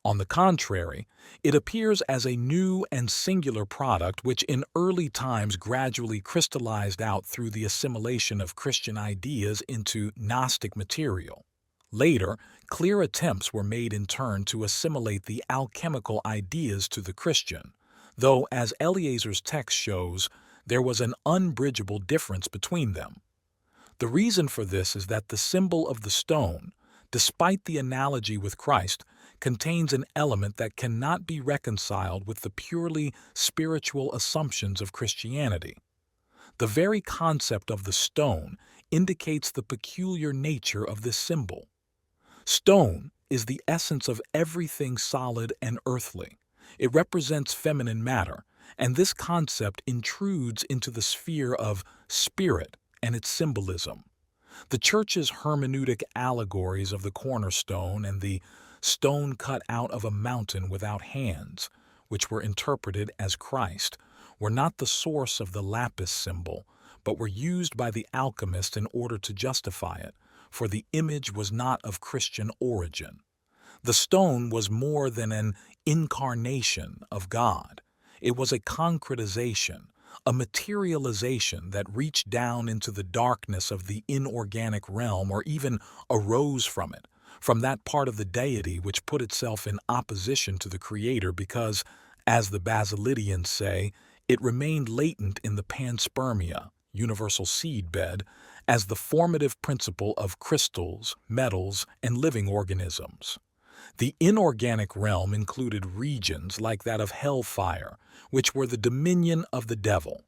On the contrary, it appears as a new and singular product which in early times gradually crystallized out through the assimilation of Christian ideas into Gnostic material. Later, clear attempts were made in turn to assimilate the alchemical ideas to the Christian, though, as Eliezer's text shows, there was an unbridgeable difference between them. The reason for this is that the symbol of the stone, despite the analogy with Christ, contains an element that cannot be reconciled with the purely spiritual assumptions of Christianity. The very concept of the stone indicates the peculiar nature of this symbol. Stone is the essence of everything solid and earthly. It represents feminine matter, and this concept intrudes into the sphere of spirit and its symbolism. The Church's hermeneutic allegories of the cornerstone and the stone cut out of a mountain without hands, which were interpreted as Christ, were not the source of the lapis symbol, but were used by the alchemist in order to justify it, for the image was not of Christian origin. The stone was more than an incarnation of God. It was a concretization, a materialization that reached down into the darkness of the inorganic realm or even arose from it, from that part of the deity which put itself in opposition to the Creator because, as the Basilidians say, it remained latent in the panspermia, universal seedbed, as the formative principle of crystals, metals, and living organisms. The inorganic realm included regions like that of hellfire, which were the dominion of the devil.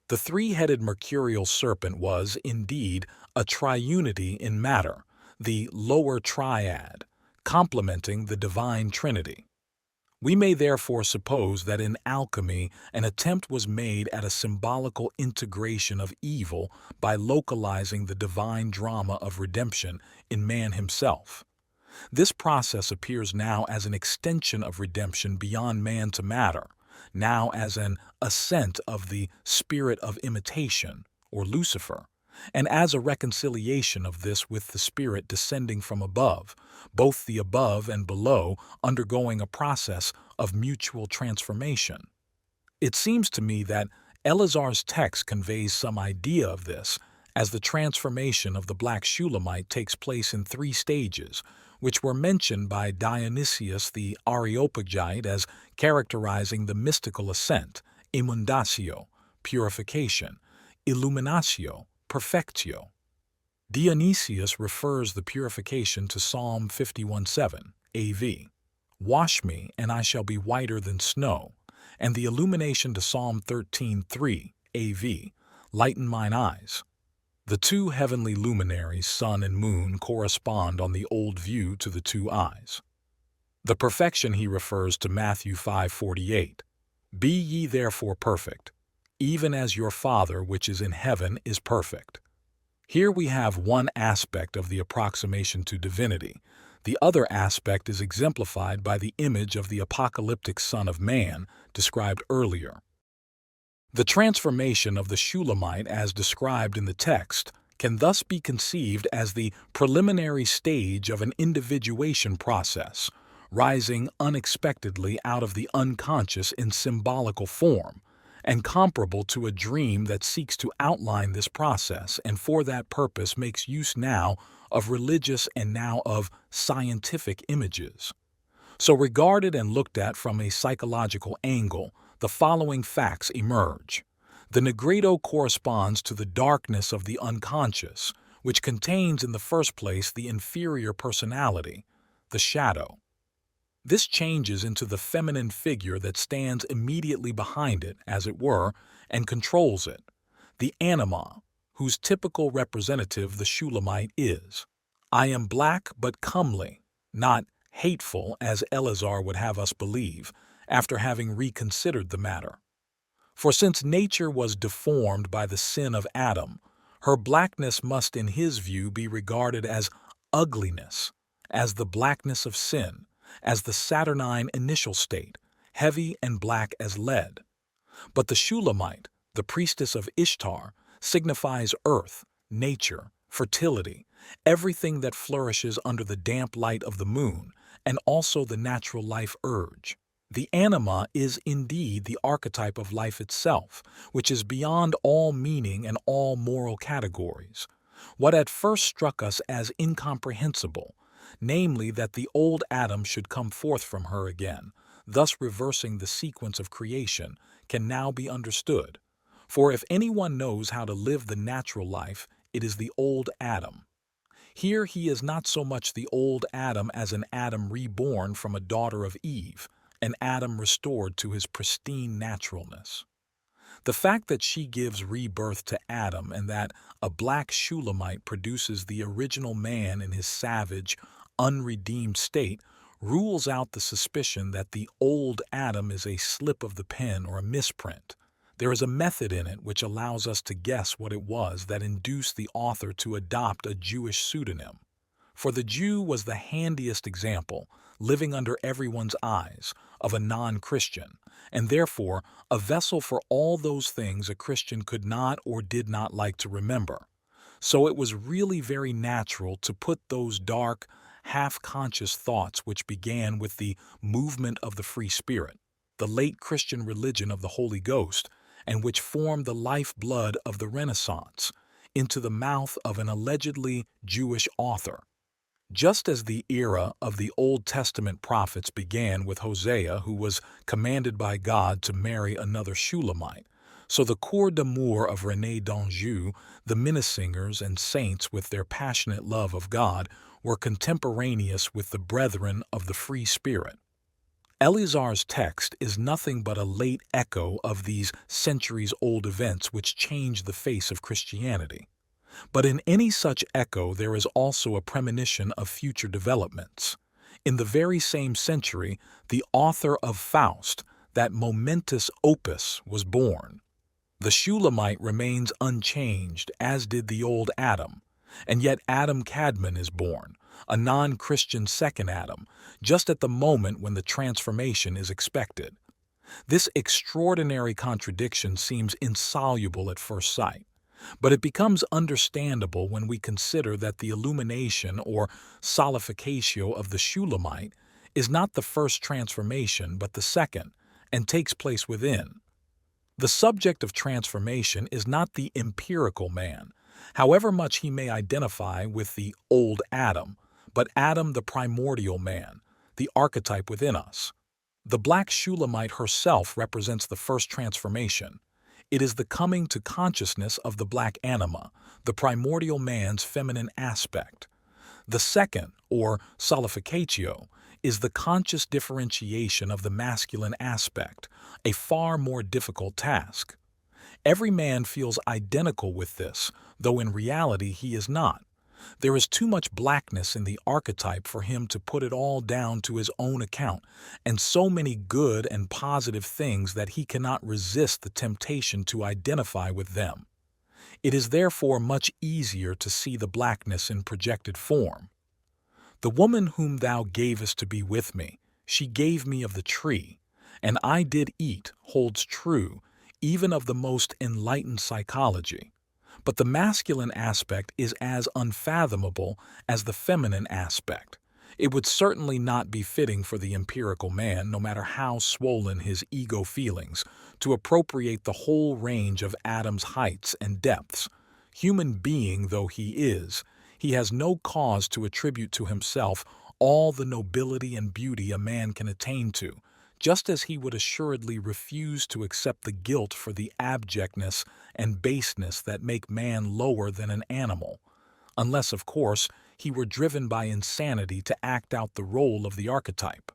The three-headed mercurial serpent was, indeed, a triunity in matter, the lower triad, complementing the divine trinity. We may therefore suppose that in alchemy an attempt was made at a symbolical integration of evil by localizing the divine drama of redemption in man himself. This process appears now as an extension of redemption beyond man to matter, now as an ascent of the spirit of imitation, or Lucifer, and as a reconciliation of this with the spirit descending from above, both the above and below undergoing a process of mutual transformation. It seems to me that Eleazar's text conveys some idea of this, as the transformation of the black Shulamite takes place in 3 stages, which were mentioned by Dionysius the Areopagite as characterizing the mystical ascent, emundatio, purification, illuminatio, perfectio. Dionysius refers the purification to Psalm 51:7, AV. Wash me, and I shall be whiter than snow, and the illumination to Psalm 13:3, AV. Lighten mine eyes. The 2 heavenly luminaries, sun and moon, correspond on the old view to the 2 eyes. The perfection he refers to Matthew 5:48. Be ye therefore perfect, even as your Father which is in heaven is perfect. Here we have one aspect of the approximation to divinity. The other aspect is exemplified by the image of the apocalyptic Son of Man described earlier. The transformation of the Shulamite as described in the text can thus be conceived as the preliminary stage of an individuation process, rising unexpectedly out of the unconscious in symbolical form, and comparable to a dream that seeks to outline this process and for that purpose makes use now of religious and now of scientific images. So regarded and looked at from a psychological angle, the following facts emerge. The Negredo corresponds to the darkness of the unconscious, which contains in the first place the inferior personality, the shadow. This changes into the feminine figure that stands immediately behind it, as it were, and controls it, the anima, whose typical representative the Shulamite is. I am black but comely, not hateful as Eleazar would have us believe, after having reconsidered the matter. For since nature was deformed by the sin of Adam, her blackness must in his view be regarded as ugliness, as the blackness of sin, as the saturnine initial state, heavy and black as lead. But the Shulamite, The priestess of Ishtar signifies earth, nature, fertility, everything that flourishes under the damp light of the moon, and also the natural life urge. The anima is indeed the archetype of life itself, which is beyond all meaning and all moral categories. What at first struck us as incomprehensible, namely that the old Adam should come forth from her again, thus reversing the sequence of creation, can now be understood. For if anyone knows how to live the natural life, it is the old Adam. Here he is not so much the old Adam as an Adam reborn from a daughter of Eve, an Adam restored to his pristine naturalness. The fact that she gives rebirth to Adam and that a black Shulamite produces the original man in his savage, unredeemed state rules out the suspicion that the old Adam is a slip of the pen or a misprint. There is a method in it which allows us to guess what it was that induced the author to adopt a Jewish pseudonym. For the Jew was the handiest example, living under everyone's eyes, of a non-Christian, and therefore a vessel for all those things a Christian could not or did not like to remember. So it was really very natural to put those dark, half-conscious thoughts which began with the movement of the free spirit, the late Christian religion of the Holy Ghost, and which formed the lifeblood of the Renaissance, into the mouth of an allegedly Jewish author. Just as the era of the Old Testament prophets began with Hosea, who was commanded by God to marry another Shulamite, so the cour d'amour of René d'Anjou, the Minnesingers and saints with their passionate love of God, were contemporaneous with the brethren of the free spirit. Eleazar's text is nothing but a late echo of these centuries-old events which changed the face of Christianity. But in any such echo there is also a premonition of future developments. In the very same century, the author of Faust, that momentous opus, was born. The Shulamite remains unchanged, as did the old Adam, and yet Adam Cadman is born, a non-Christian second Adam, just at the moment when the transformation is expected. This extraordinary contradiction seems insoluble at first sight, but it becomes understandable when we consider that the illumination or SULPHUR of the Shulamite is not the first transformation but the second, and takes place within. The subject of transformation is not the empirical man, however much he may identify with the old Adam, but Adam the primordial man, the archetype within us. The black Shulamite herself represents the first transformation. It is the coming to consciousness of the black anima, the primordial man's feminine aspect. The second, or SULPHUR, is the conscious differentiation of the masculine aspect, a far more difficult task. Every man feels identical with this, though in reality he is not. There is too much blackness in the archetype for him to put it all down to his own account, and so many good and positive things that he cannot resist the temptation to identify with them. It is therefore much easier to see the blackness in projected form. The woman whom thou gavest to be with me, she gave me of the tree, and I did eat, holds true, even of the most enlightened psychology. But the masculine aspect is as unfathomable as the feminine aspect. It would certainly not be fitting for the empirical man, no matter how swollen his ego feelings, to appropriate the whole range of Adam's heights and depths. Human being though he is, he has no cause to attribute to himself all the nobility and beauty a man can attain to, just as he would assuredly refuse to accept the guilt for the abjectness and baseness that make man lower than an animal, unless, of course, he were driven by insanity to act out the role of the archetype.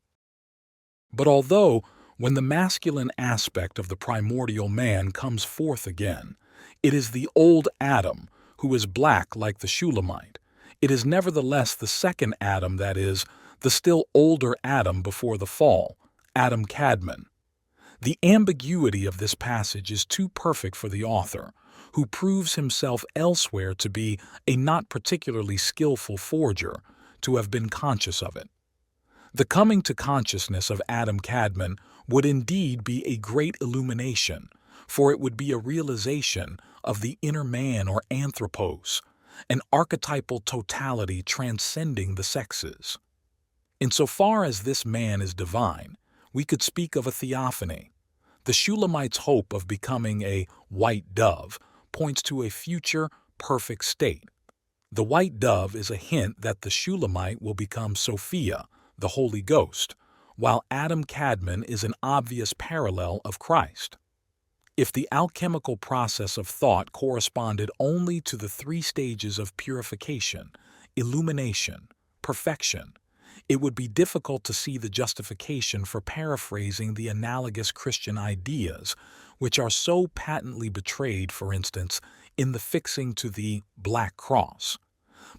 But although, when the masculine aspect of the primordial man comes forth again, it is the old Adam, who is black like the Shulamite, it is nevertheless the second Adam, that is, the still older Adam before the fall, Adam Cadman. The ambiguity of this passage is too perfect for the author, who proves himself elsewhere to be a not particularly skillful forger, to have been conscious of it. The coming to consciousness of Adam Cadman would indeed be a great illumination, for it would be a realization of the inner man or anthropos, an archetypal totality transcending the sexes. Insofar as this man is divine, we could speak of a theophany. The Shulamite's hope of becoming a white dove points to a future perfect state. The white dove is a hint that the Shulamite will become Sophia, the Holy Ghost, while Adam Kadmon is an obvious parallel of Christ. If the alchemical process of thought corresponded only to the three stages of purification, illumination, perfection, it would be difficult to see the justification for paraphrasing the analogous Christian ideas, which are so patently betrayed, for instance, in the fixing to the Black Cross.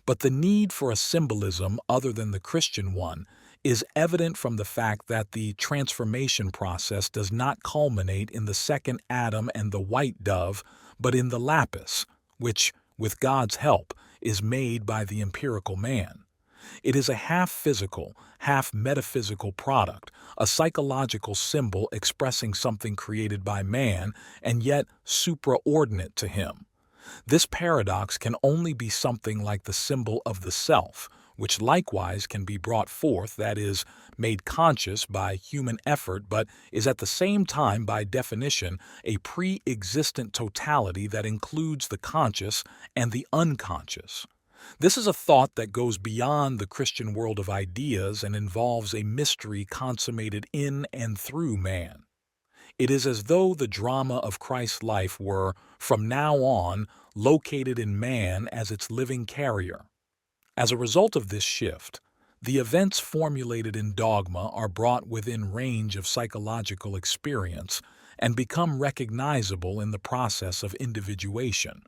But the need for a symbolism other than the Christian one is evident from the fact that the transformation process does not culminate in the second Adam and the white dove, but in the lapis, which, with God's help, is made by the empirical man. It is a half-physical, half-metaphysical product, a psychological symbol expressing something created by man and yet supraordinate to him. This paradox can only be something like the symbol of the self, which likewise can be brought forth, that is, made conscious by human effort, but is at the same time, by definition, a pre-existent totality that includes the conscious and the unconscious. This is a thought that goes beyond the Christian world of ideas and involves a mystery consummated in and through man. It is as though the drama of Christ's life were, from now on, located in man as its living carrier. As a result of this shift, the events formulated in dogma are brought within range of psychological experience and become recognizable in the process of individuation.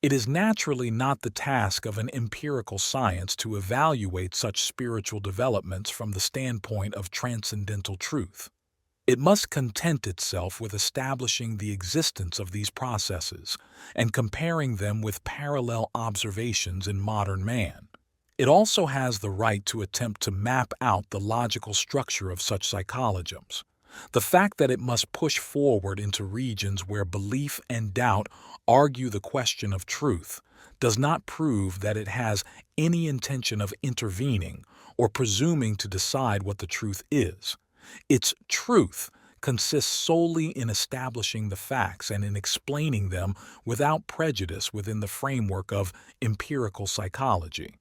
It is naturally not the task of an empirical science to evaluate such spiritual developments from the standpoint of transcendental truth. It must content itself with establishing the existence of these processes and comparing them with parallel observations in modern man. It also has the right to attempt to map out the logical structure of such psychologisms. The fact that it must push forward into regions where belief and doubt argue the question of truth does not prove that it has any intention of intervening or presuming to decide what the truth is. Its truth consists solely in establishing the facts and in explaining them without prejudice within the framework of empirical psychology.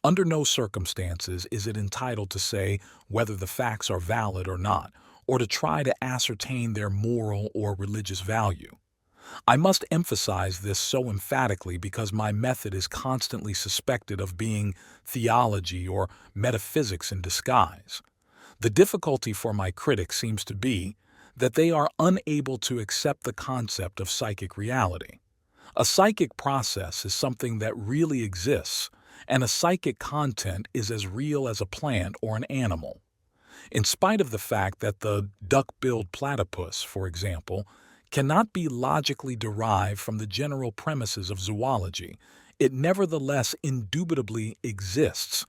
Under no circumstances is it entitled to say whether the facts are valid or not, or to try to ascertain their moral or religious value. I must emphasize this so emphatically because my method is constantly suspected of being theology or metaphysics in disguise. The difficulty for my critics seems to be that they are unable to accept the concept of psychic reality. A psychic process is something that really exists, and a psychic content is as real as a plant or an animal. In spite of the fact that the duck-billed platypus, for example, cannot be logically derived from the general premises of zoology, it nevertheless indubitably exists.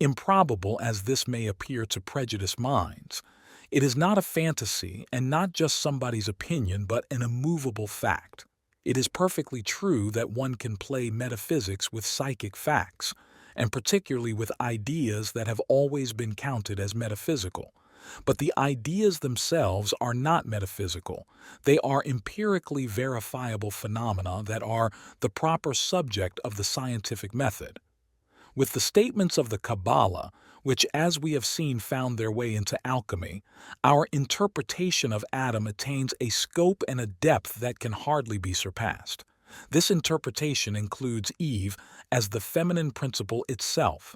Improbable as this may appear to prejudiced minds, it is not a fantasy and not just somebody's opinion but an immovable fact. It is perfectly true that one can play metaphysics with psychic facts, and particularly with ideas that have always been counted as metaphysical. But the ideas themselves are not metaphysical. They are empirically verifiable phenomena that are the proper subject of the scientific method. With the statements of the Kabbalah, which as we have seen found their way into alchemy, our interpretation of Adam attains a scope and a depth that can hardly be surpassed. This interpretation includes Eve as the feminine principle itself.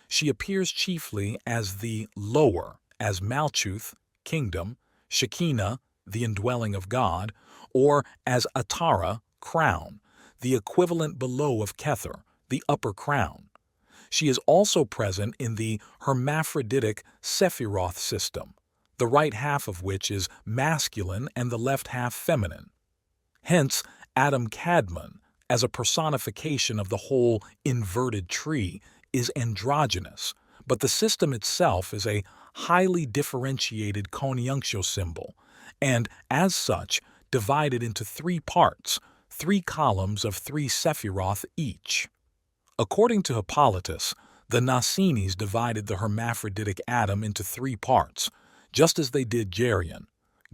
She appears chiefly as the lower, as Malchuth, kingdom, Shekinah, the indwelling of God, or as Atara, crown, the equivalent below of Kether, the upper crown. She is also present in the hermaphroditic Sephiroth system, the right half of which is masculine and the left half feminine. Hence, Adam Kadmon, as a personification of the whole inverted tree, is androgynous, but the system itself is a highly differentiated CONIUNCTIO symbol, and, as such, divided into 3 parts, 3 columns of 3 sephiroth each. According to Hippolytus, the Nasines divided the hermaphroditic atom into 3 parts, just as they did Geryon.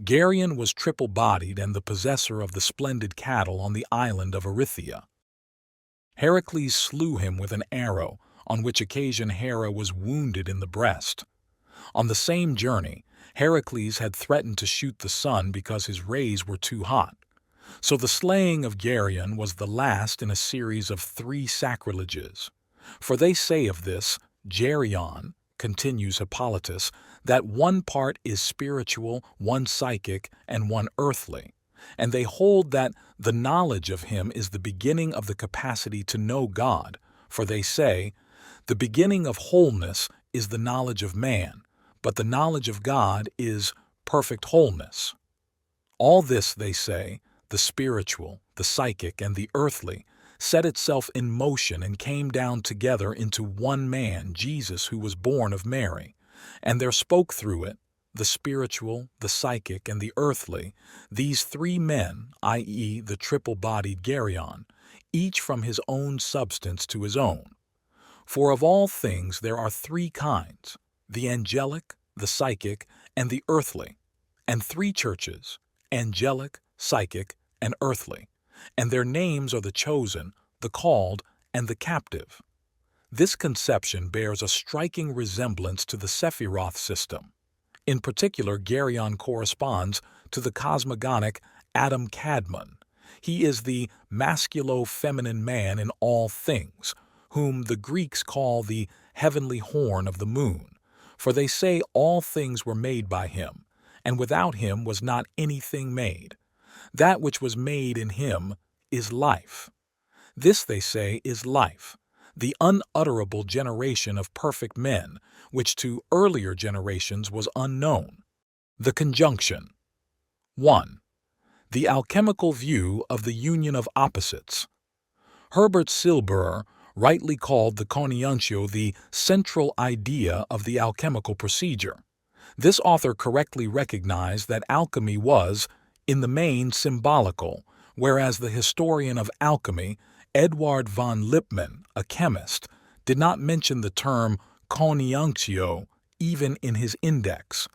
Geryon was triple-bodied and the possessor of the splendid cattle on the island of Erythea. Heracles slew him with an arrow, on which occasion Hera was wounded in the breast. On the same journey, Heracles had threatened to shoot the sun because his rays were too hot. So the slaying of Geryon was the last in a series of 3 sacrileges. For they say of this, Geryon, continues Hippolytus, that 1 part is spiritual, 1 psychic, and 1 earthly, and they hold that the knowledge of him is the beginning of the capacity to know God, for they say, the beginning of wholeness is the knowledge of man, but the knowledge of God is perfect wholeness. All this, they say, the spiritual, the psychic, and the earthly, set itself in motion and came down together into 1 man, Jesus, who was born of Mary, and there spoke through it, the spiritual, the psychic, and the earthly, these 3 men, i.e. the triple-bodied Geryon, each from his own substance to his own. For of all things there are 3 kinds, the angelic, the psychic, and the earthly, and 3 churches, angelic, psychic, and earthly, and their names are the chosen, the called, and the captive. This conception bears a striking resemblance to the Sephiroth system. In particular, Geryon corresponds to the cosmogonic Adam Kadmon. He is the masculo-feminine man in all things, whom the Greeks call the heavenly horn of the moon, for they say all things were made by him, and without him was not anything made. That which was made in him is life. This, they say, is life, the unutterable generation of perfect men, which to earlier generations was unknown. The conjunction. 1. The alchemical view of the union of opposites. Herbert Silberer rightly called the CONIUNCTIO the central idea of the alchemical procedure. This author correctly recognized that alchemy was, in the main, symbolical, whereas the historian of alchemy, Eduard von Lippmann, a chemist, did not mention the term CONIUNCTIO even in his index.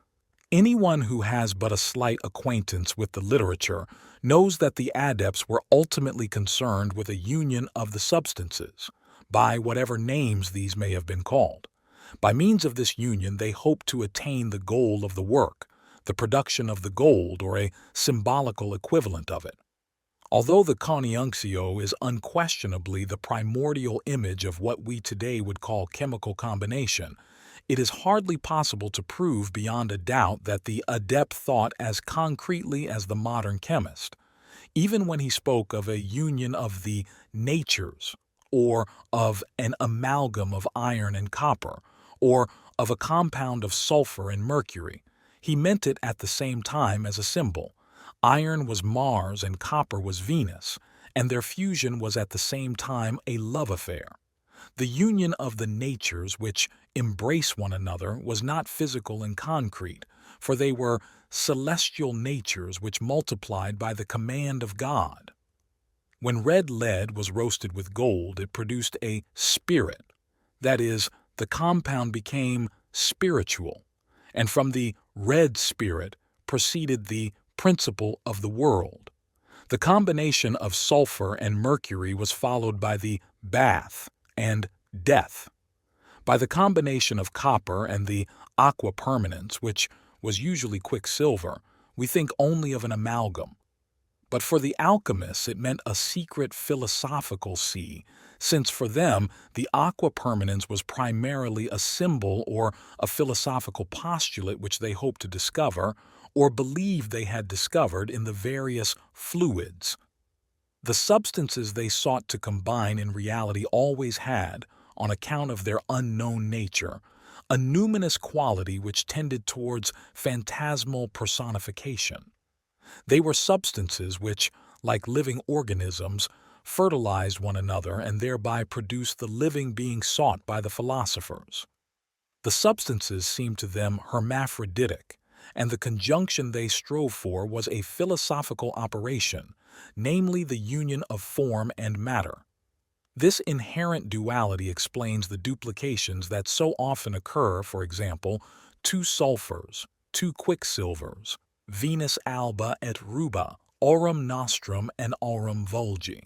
Anyone who has but a slight acquaintance with the literature knows that the adepts were ultimately concerned with a union of the substances, by whatever names these may have been called. By means of this union they hoped to attain the goal of the work, the production of the gold or a symbolical equivalent of it. Although the CONIUNCTIO is unquestionably the primordial image of what we today would call chemical combination, it is hardly possible to prove beyond a doubt that the adept thought as concretely as the modern chemist, even when he spoke of a union of the natures, or of an amalgam of iron and copper, or of a compound of sulphur and mercury. He meant it at the same time as a symbol. Iron was Mars and copper was Venus, and their fusion was at the same time a love affair. The union of the natures which embrace one another was not physical and concrete, for they were celestial natures which multiplied by the command of God. When red lead was roasted with gold, it produced a spirit. That is, the compound became spiritual, and from the red spirit proceeded the principle of the world. The combination of sulfur and mercury was followed by the bath and death. By the combination of copper and the aqua permanens, which was usually quicksilver, we think only of an amalgam. But for the alchemists it meant a secret philosophical sea, since for them the aqua permanens was primarily a symbol or a philosophical postulate which they hoped to discover, or believed they had discovered in the various fluids. The substances they sought to combine in reality always had, on account of their unknown nature, a numinous quality which tended towards phantasmal personification. They were substances which, like living organisms, fertilized one another and thereby produced the living being sought by the philosophers. The substances seemed to them hermaphroditic, and the conjunction they strove for was a philosophical operation, namely the union of form and matter. This inherent duality explains the duplications that so often occur, for example, two sulphurs, two quicksilvers, Venus alba et ruba, aurum nostrum and aurum vulgi.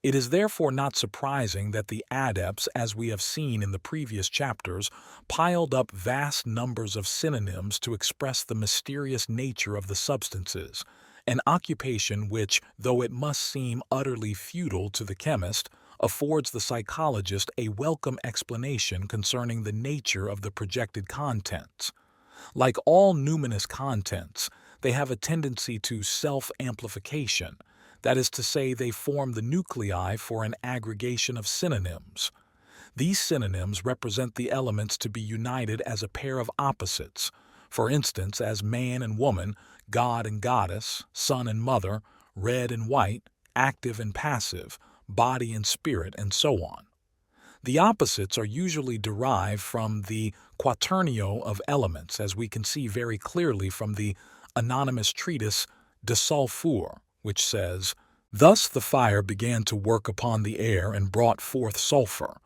It is therefore not surprising that the adepts, as we have seen in the previous chapters, piled up vast numbers of synonyms to express the mysterious nature of the substances, an occupation which, though it must seem utterly futile to the chemist, affords the psychologist a welcome explanation concerning the nature of the projected contents. Like all numinous contents, they have a tendency to self-amplification. That is to say, they form the nuclei for an aggregation of synonyms. These synonyms represent the elements to be united as a pair of opposites, for instance, as man and woman, god and goddess, son and mother, red and white, active and passive, body and spirit, and so on. The opposites are usually derived from the QUATERNIO of elements, as we can see very clearly from the anonymous treatise de SULPHUR, which says, "Thus the fire began to work upon the air and brought forth sulphur.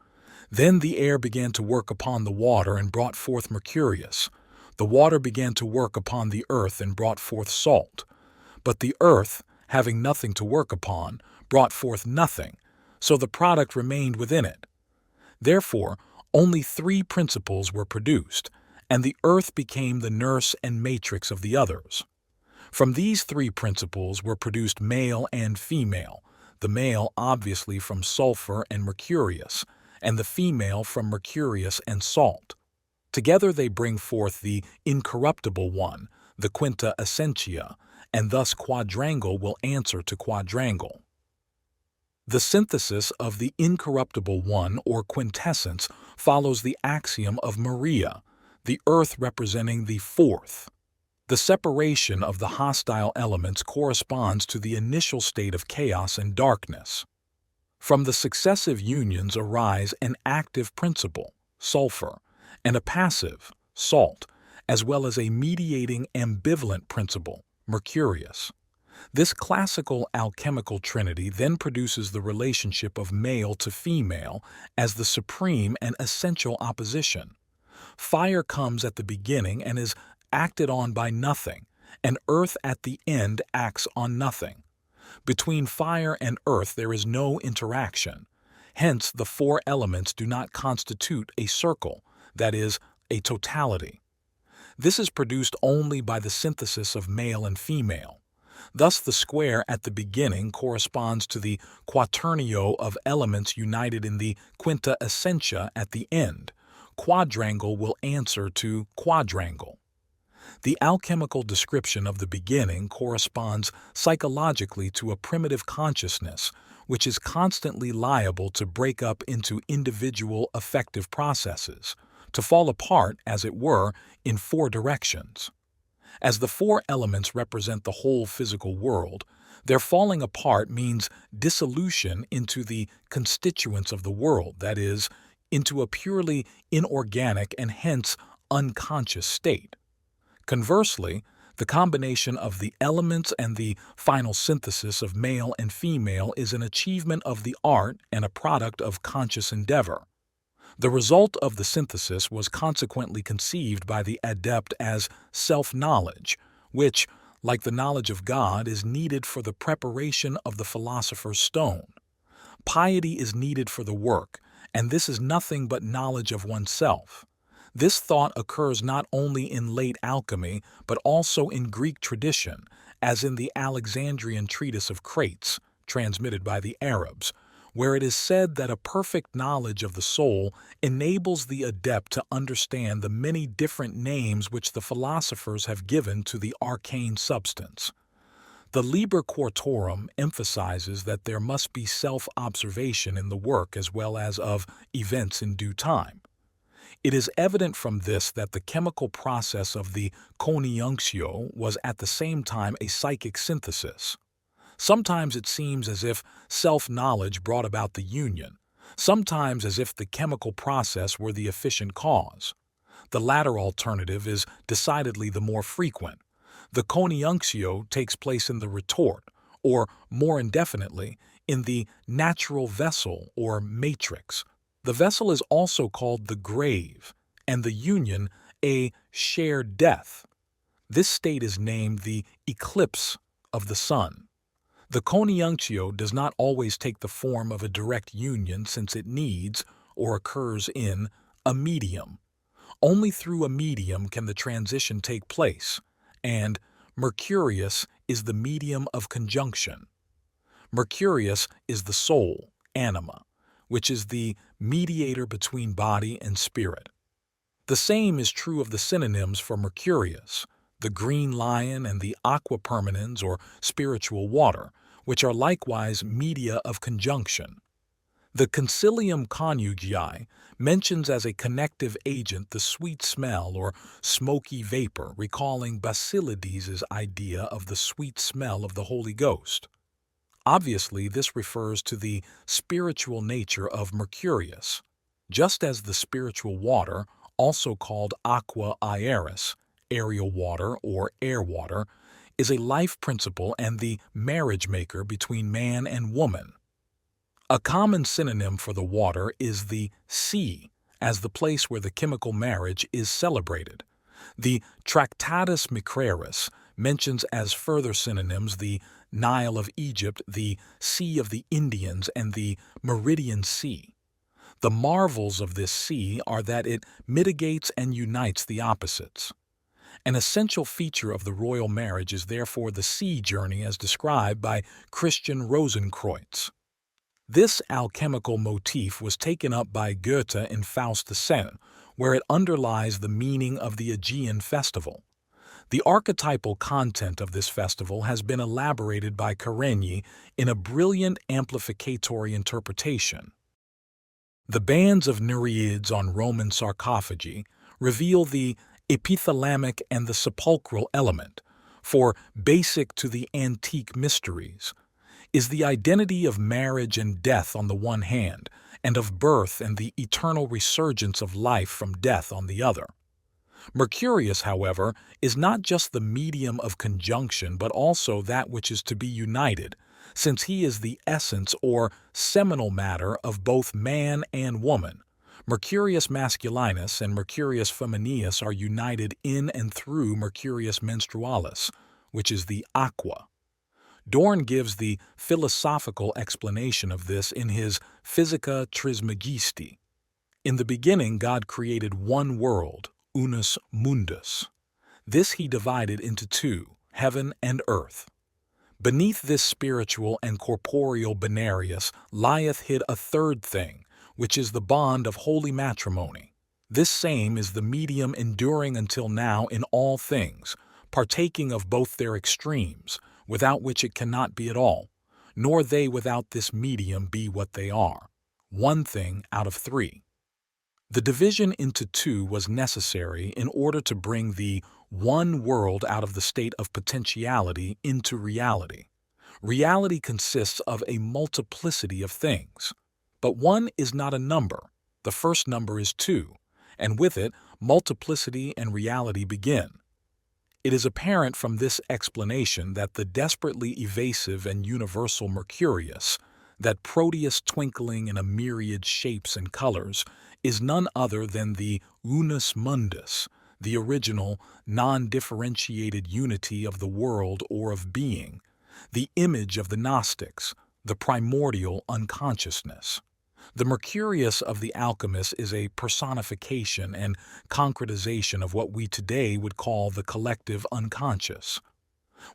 Then the air began to work upon the water and brought forth Mercurius. The water began to work upon the earth and brought forth salt. But the earth, having nothing to work upon, brought forth nothing, so the product remained within it. Therefore, only three principles were produced, and the earth became the nurse and matrix of the others. From these three principles were produced male and female, the male obviously from sulphur and Mercurius, and the female from Mercurius and salt. Together they bring forth the incorruptible one, the quinta essentia, and thus quadrangle will answer to quadrangle. The synthesis of the incorruptible one or quintessence follows the axiom of Maria, the earth representing the fourth. The separation of the hostile elements corresponds to the initial state of chaos and darkness. From the successive unions arise an active principle, sulphur, and a passive, salt, as well as a mediating ambivalent principle, Mercurius. This classical alchemical trinity then produces the relationship of male to female as the supreme and essential opposition. Fire comes at the beginning and is acted on by nothing, and earth at the end acts on nothing. Between fire and earth there is no interaction. Hence, the four elements do not constitute a circle, that is, a totality. This is produced only by the synthesis of male and female. Thus, the square at the beginning corresponds to the quaternio of elements united in the quinta essentia at the end. Quadrangle will answer to quadrangle. The alchemical description of the beginning corresponds psychologically to a primitive consciousness, which is constantly liable to break up into individual affective processes, to fall apart, as it were, in four directions. As the four elements represent the whole physical world, their falling apart means dissolution into the constituents of the world, that is, into a purely inorganic and hence unconscious state. Conversely, the combination of the elements and the final synthesis of male and female is an achievement of the art and a product of conscious endeavor. The result of the synthesis was consequently conceived by the adept as self-knowledge, which, like the knowledge of God, is needed for the preparation of the philosopher's stone. Piety is needed for the work, and this is nothing but knowledge of oneself. This thought occurs not only in late alchemy, but also in Greek tradition, as in the Alexandrian treatise of Crates, transmitted by the Arabs, where it is said that a perfect knowledge of the soul enables the adept to understand the many different names which the philosophers have given to the arcane substance. The Liber Quartorum emphasizes that there must be self-observation in the work as well as of events in due time. It is evident from this that the chemical process of the CONIUNCTIO was at the same time a psychic synthesis. Sometimes it seems as if self-knowledge brought about the union, sometimes as if the chemical process were the efficient cause. The latter alternative is decidedly the more frequent. The CONIUNCTIO takes place in the retort, or more indefinitely, in the natural vessel or matrix. The vessel is also called the grave, and the union a shared death. This state is named the eclipse of the sun. The CONIUNCTIO does not always take the form of a direct union since it needs, or occurs in, a medium. Only through a medium can the transition take place, and Mercurius is the medium of conjunction. Mercurius is the soul, anima, which is the mediator between body and spirit. The same is true of the synonyms for Mercurius, the green lion and the aqua permanens or spiritual water, which are likewise media of conjunction. The Mysterium Coniunctionis mentions as a connective agent the sweet smell or smoky vapor, recalling Basilides' idea of the sweet smell of the Holy Ghost. Obviously, this refers to the spiritual nature of Mercurius, just as the spiritual water, also called aqua aeris, aerial water or air water, is a life principle and the marriage maker between man and woman. A common synonym for the water is the sea, as the place where the chemical marriage is celebrated. The Tractatus Mysterium mentions as further synonyms the Nile of Egypt, the Sea of the Indians, and the Meridian Sea. The marvels of this sea are that it mitigates and unites the opposites. An essential feature of the royal marriage is therefore the sea journey as described by Christian Rosenkreuz. This alchemical motif was taken up by Goethe in Faust the Seine, where it underlies the meaning of the Aegean festival. The archetypal content of this festival has been elaborated by Quaretni in a brilliant amplificatory interpretation. The bands of nereids on Roman sarcophagi reveal the epithalamic and the sepulchral element, for basic to the antique mysteries is the identity of marriage and death on the one hand, and of birth and the eternal resurgence of life from death on the other. Mercurius, however, is not just the medium of conjunction but also that which is to be united, since he is the essence or seminal matter of both man and woman. Mercurius masculinus and Mercurius femininus are united in and through Mercurius menstrualis, which is the aqua. Dorn gives the philosophical explanation of this in his Physica Trismegisti. In the beginning, God created one world, unus mundus. This he divided into two, heaven and earth. Beneath this spiritual and corporeal binarius lieth hid a third thing, which is the bond of holy matrimony. This same is the medium enduring until now in all things, partaking of both their extremes, without which it cannot be at all, nor they without this medium be what they are, one thing out of three. The division into two was necessary in order to bring the one world out of the state of potentiality into reality. Reality consists of a multiplicity of things, but one is not a number. The first number is two, and with it, multiplicity and reality begin. It is apparent from this explanation that the desperately evasive and universal Mercurius, that Proteus twinkling in a myriad shapes and colors, is none other than the unus mundus, the original, non-differentiated unity of the world or of being, the image of the Gnostics, the primordial unconsciousness. The Mercurius of the alchemist is a personification and concretization of what we today would call the collective unconscious.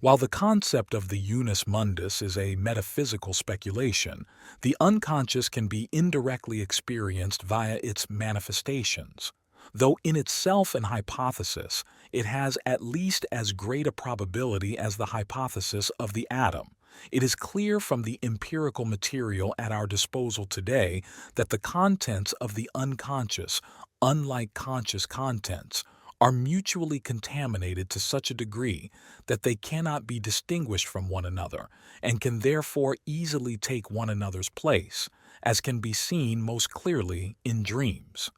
While the concept of the unus mundus is a metaphysical speculation, the unconscious can be indirectly experienced via its manifestations. Though in itself an hypothesis, it has at least as great a probability as the hypothesis of the atom. It is clear from the empirical material at our disposal today that the contents of the unconscious, unlike conscious contents, are mutually contaminated to such a degree that they cannot be distinguished from one another and can therefore easily take one another's place, as can be seen most clearly in dreams.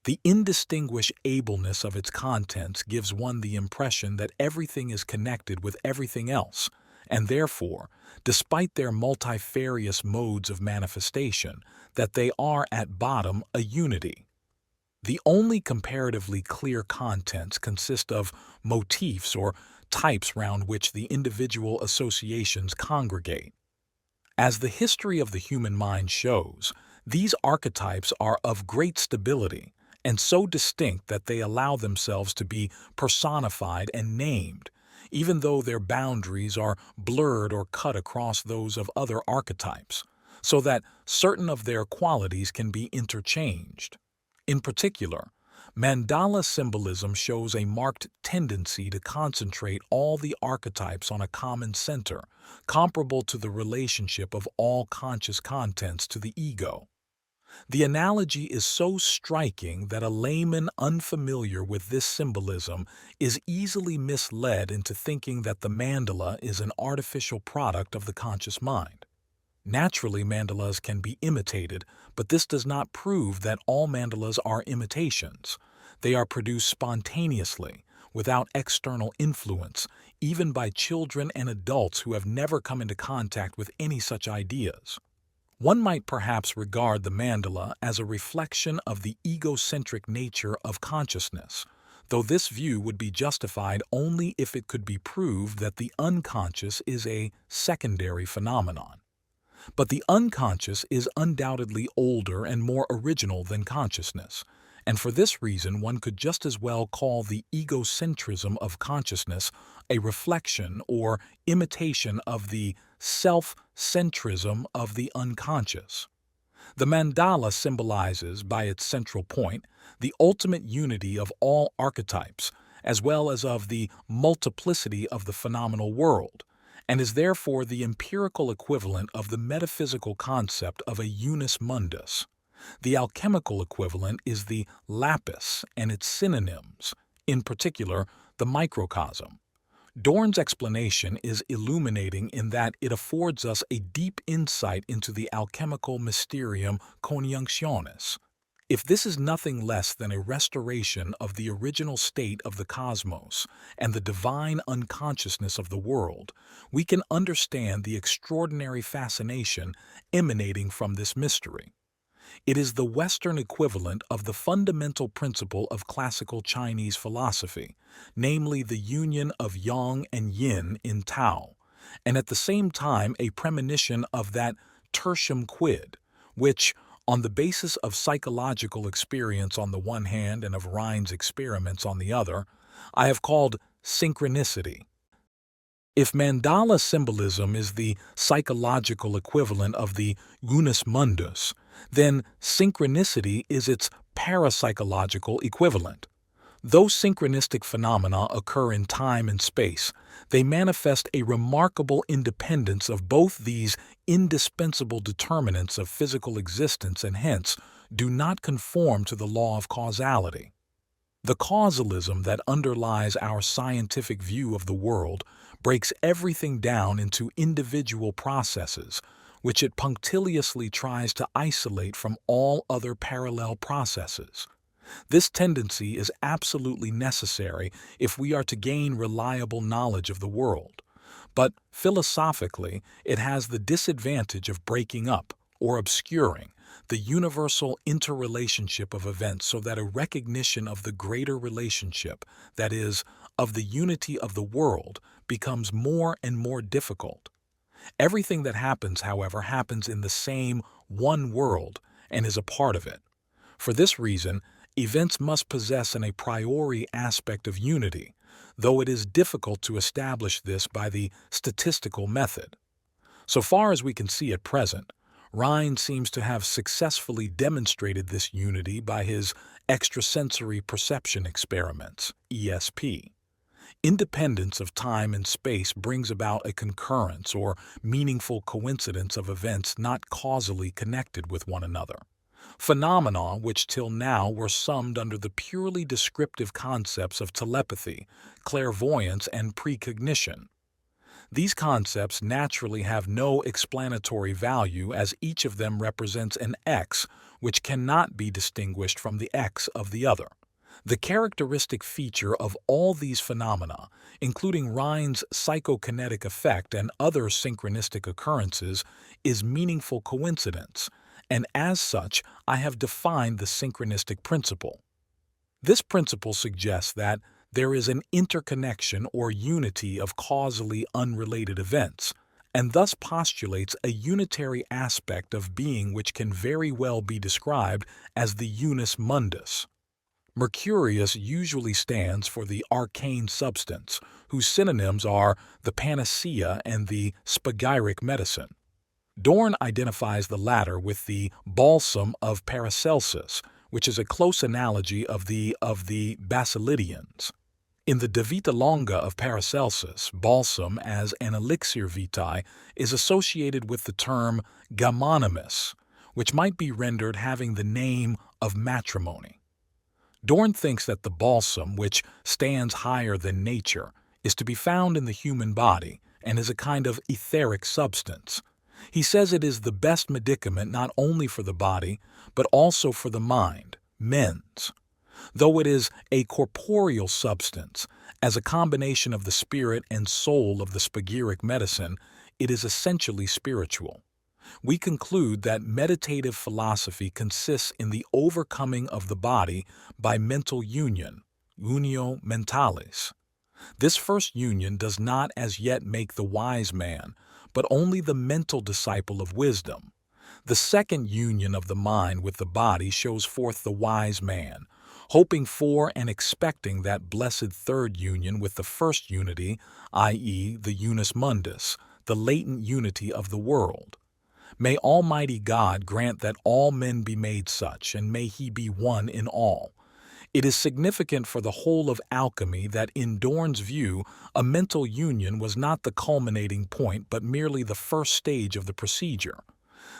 The indistinguishableness of its contents gives one the impression that everything is connected with everything else, and therefore, despite their multifarious modes of manifestation, that they are at bottom a unity. The only comparatively clear contents consist of motifs or types round which the individual associations congregate. As the history of the human mind shows, these archetypes are of great stability and so distinct that they allow themselves to be personified and named, even though their boundaries are blurred or cut across those of other archetypes, so that certain of their qualities can be interchanged. In particular, mandala symbolism shows a marked tendency to concentrate all the archetypes on a common center, comparable to the relationship of all conscious contents to the ego. The analogy is so striking that a layman unfamiliar with this symbolism is easily misled into thinking that the mandala is an artificial product of the conscious mind. Naturally, mandalas can be imitated, but this does not prove that all mandalas are imitations. They are produced spontaneously, without external influence, even by children and adults who have never come into contact with any such ideas. One might perhaps regard the mandala as a reflection of the egocentric nature of consciousness, though this view would be justified only if it could be proved that the unconscious is a secondary phenomenon. But the unconscious is undoubtedly older and more original than consciousness, and for this reason one could just as well call the egocentrism of consciousness a reflection or imitation of the self-centrism of the unconscious. The mandala symbolizes, by its central point, the ultimate unity of all archetypes, as well as of the multiplicity of the phenomenal world, and is therefore the empirical equivalent of the metaphysical concept of a unus mundus. The alchemical equivalent is the lapis and its synonyms, in particular the microcosm. Dorn's explanation is illuminating in that it affords us a deep insight into the alchemical Mysterium Coniunctionis. If this is nothing less than a restoration of the original state of the cosmos and the divine unconsciousness of the world, we can understand the extraordinary fascination emanating from this mystery. It is the Western equivalent of the fundamental principle of classical Chinese philosophy, namely the union of yang and yin in Tao, and at the same time a premonition of that tertium quid, which, on the basis of psychological experience on the one hand and of Rhine's experiments on the other, I have called synchronicity. If mandala symbolism is the psychological equivalent of the unus mundus, then synchronicity is its parapsychological equivalent. Though synchronistic phenomena occur in time and space, they manifest a remarkable independence of both these indispensable determinants of physical existence and hence do not conform to the law of causality. The causalism that underlies our scientific view of the world breaks everything down into individual processes, which it punctiliously tries to isolate from all other parallel processes. This tendency is absolutely necessary if we are to gain reliable knowledge of the world, but philosophically it has the disadvantage of breaking up, or obscuring, the universal interrelationship of events so that a recognition of the greater relationship, that is, of the unity of the world, becomes more and more difficult. Everything that happens, however, happens in the same one world and is a part of it. For this reason, events must possess an a priori aspect of unity, though it is difficult to establish this by the statistical method. So far as we can see at present, Rhine seems to have successfully demonstrated this unity by his extrasensory perception experiments, ESP. Independence of time and space brings about a concurrence or meaningful coincidence of events not causally connected with one another. Phenomena which till now were summed under the purely descriptive concepts of telepathy, clairvoyance, and precognition. These concepts naturally have no explanatory value, as each of them represents an X which cannot be distinguished from the X of the other. The characteristic feature of all these phenomena, including Rhine's psychokinetic effect and other synchronistic occurrences, is meaningful coincidence, and as such I have defined the synchronistic principle. This principle suggests that there is an interconnection or unity of causally unrelated events, and thus postulates a unitary aspect of being which can very well be described as the unus mundus. Mercurius usually stands for the arcane substance, whose synonyms are the panacea and the spagyric medicine. Dorn identifies the latter with the balsam of Paracelsus, which is a close analogy of the Basilidians. In the De Vita Longa of Paracelsus, balsam as an elixir vitae is associated with the term gamonimus, which might be rendered having the name of matrimony. Dorn thinks that the balsam, which stands higher than nature, is to be found in the human body and is a kind of etheric substance. He says it is the best medicament not only for the body, but also for the mind, mens. Though it is a corporeal substance, as a combination of the spirit and soul of the spagyric medicine, it is essentially spiritual. We conclude that meditative philosophy consists in the overcoming of the body by mental union, unio mentalis. This first union does not as yet make the wise man, but only the mental disciple of wisdom. The second union of the mind with the body shows forth the wise man, hoping for and expecting that blessed third union with the first unity, i.e., the unus mundus, the latent unity of the world. May Almighty God grant that all men be made such, and may He be one in all. It is significant for the whole of alchemy that in Dorn's view, a mental union was not the culminating point but merely the first stage of the procedure.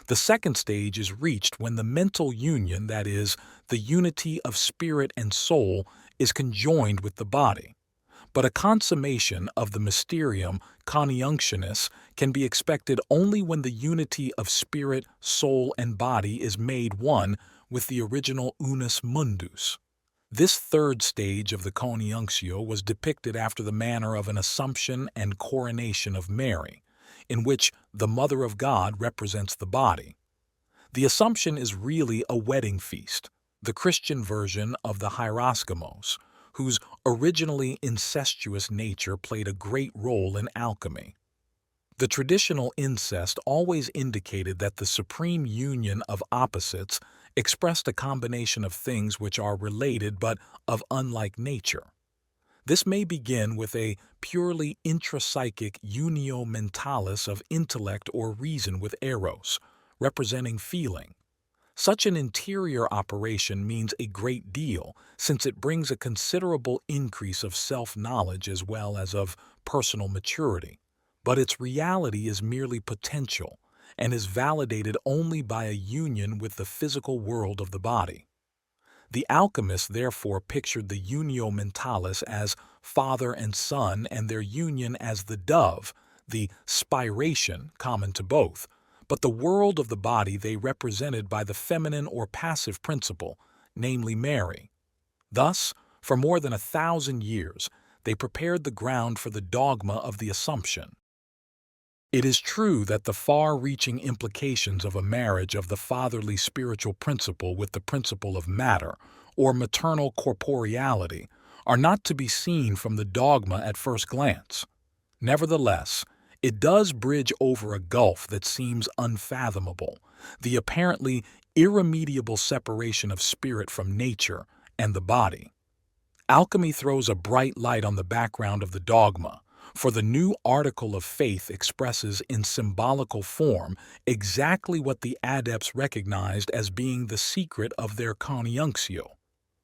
The second stage is reached when the mental union, that is, the unity of spirit and soul, is conjoined with the body. But a consummation of the Mysterium Coniunctionis can be expected only when the unity of spirit, soul, and body is made one with the original unus mundus. This third stage of the CONIUNCTIO was depicted after the manner of an Assumption and Coronation of Mary, in which the Mother of God represents the body. The Assumption is really a wedding feast, the Christian version of the hieroskimos, whose originally incestuous nature played a great role in alchemy. The traditional incest always indicated that the supreme union of opposites expressed a combination of things which are related but of unlike nature. This may begin with a purely intrapsychic unio mentalis of intellect or reason with eros, representing feeling. Such an interior operation means a great deal, since it brings a considerable increase of self-knowledge as well as of personal maturity. But its reality is merely potential, and is validated only by a union with the physical world of the body. The alchemists therefore pictured the unio mentalis as father and son, and their union as the dove, the spiration common to both, but the world of the body they represented by the feminine or passive principle, namely Mary. Thus, for more than 1,000 years, they prepared the ground for the dogma of the Assumption. It is true that the far-reaching implications of a marriage of the fatherly spiritual principle with the principle of matter, or maternal corporeality, are not to be seen from the dogma at first glance. Nevertheless, it does bridge over a gulf that seems unfathomable, the apparently irremediable separation of spirit from nature and the body. Alchemy throws a bright light on the background of the dogma, for the new article of faith expresses in symbolical form exactly what the adepts recognized as being the secret of their CONIUNCTIO.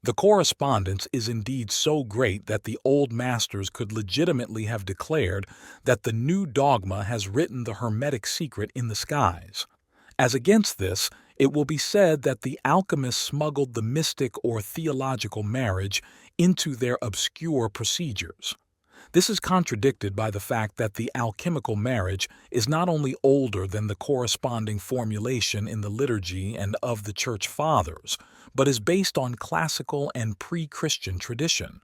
The correspondence is indeed so great that the old masters could legitimately have declared that the new dogma has written the hermetic secret in the skies. As against this, it will be said that the alchemists smuggled the mystic or theological marriage into their obscure procedures. This is contradicted by the fact that the alchemical marriage is not only older than the corresponding formulation in the liturgy and of the Church Fathers, but is based on classical and pre-Christian tradition.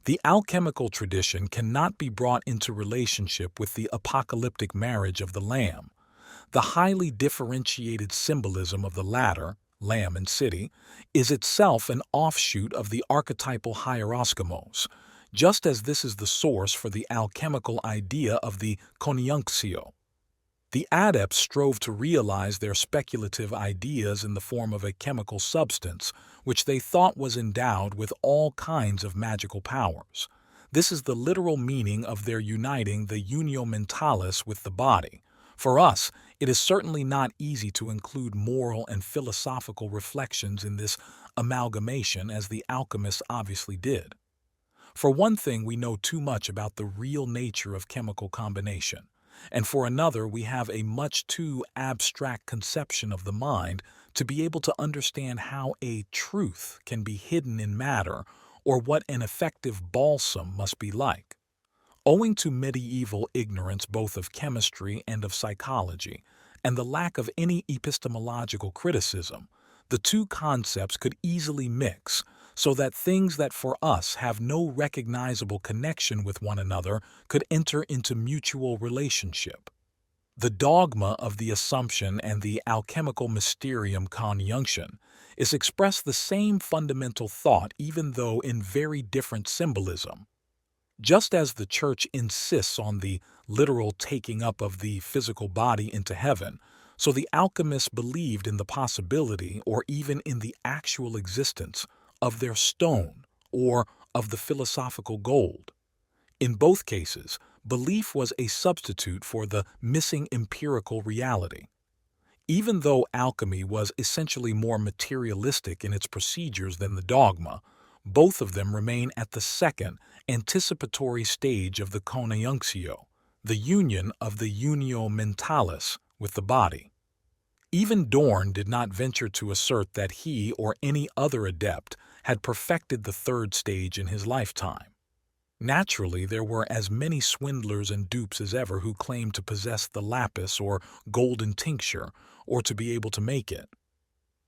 The alchemical tradition cannot be brought into relationship with the apocalyptic marriage of the Lamb. The highly differentiated symbolism of the latter, lamb and city, is itself an offshoot of the archetypal hieroskimos, just as this is the source for the alchemical idea of the CONIUNCTIO. The adepts strove to realize their speculative ideas in the form of a chemical substance, which they thought was endowed with all kinds of magical powers. This is the literal meaning of their uniting the unio mentalis with the body. For us, it is certainly not easy to include moral and philosophical reflections in this amalgamation, as the alchemists obviously did. For one thing, we know too much about the real nature of chemical combination, and for another, we have a much too abstract conception of the mind to be able to understand how a truth can be hidden in matter or what an effective balsam must be like. Owing to medieval ignorance both of chemistry and of psychology, and the lack of any epistemological criticism, the two concepts could easily mix, so that things that for us have no recognizable connection with one another could enter into mutual relationship. The dogma of the Assumption and the alchemical Mysterium Coniunctionis is expressed the same fundamental thought, even though in very different symbolism. Just as the Church insists on the literal taking up of the physical body into heaven, so the alchemists believed in the possibility or even in the actual existence of their stone or of the philosophical gold. In both cases, belief was a substitute for the missing empirical reality. Even though alchemy was essentially more materialistic in its procedures than the dogma, both of them remain at the second, anticipatory stage of the CONIUNCTIO, the union of the unio mentalis with the body. Even Dorn did not venture to assert that he or any other adept had perfected the third stage in his lifetime. Naturally, there were as many swindlers and dupes as ever who claimed to possess the lapis or golden tincture, or to be able to make it.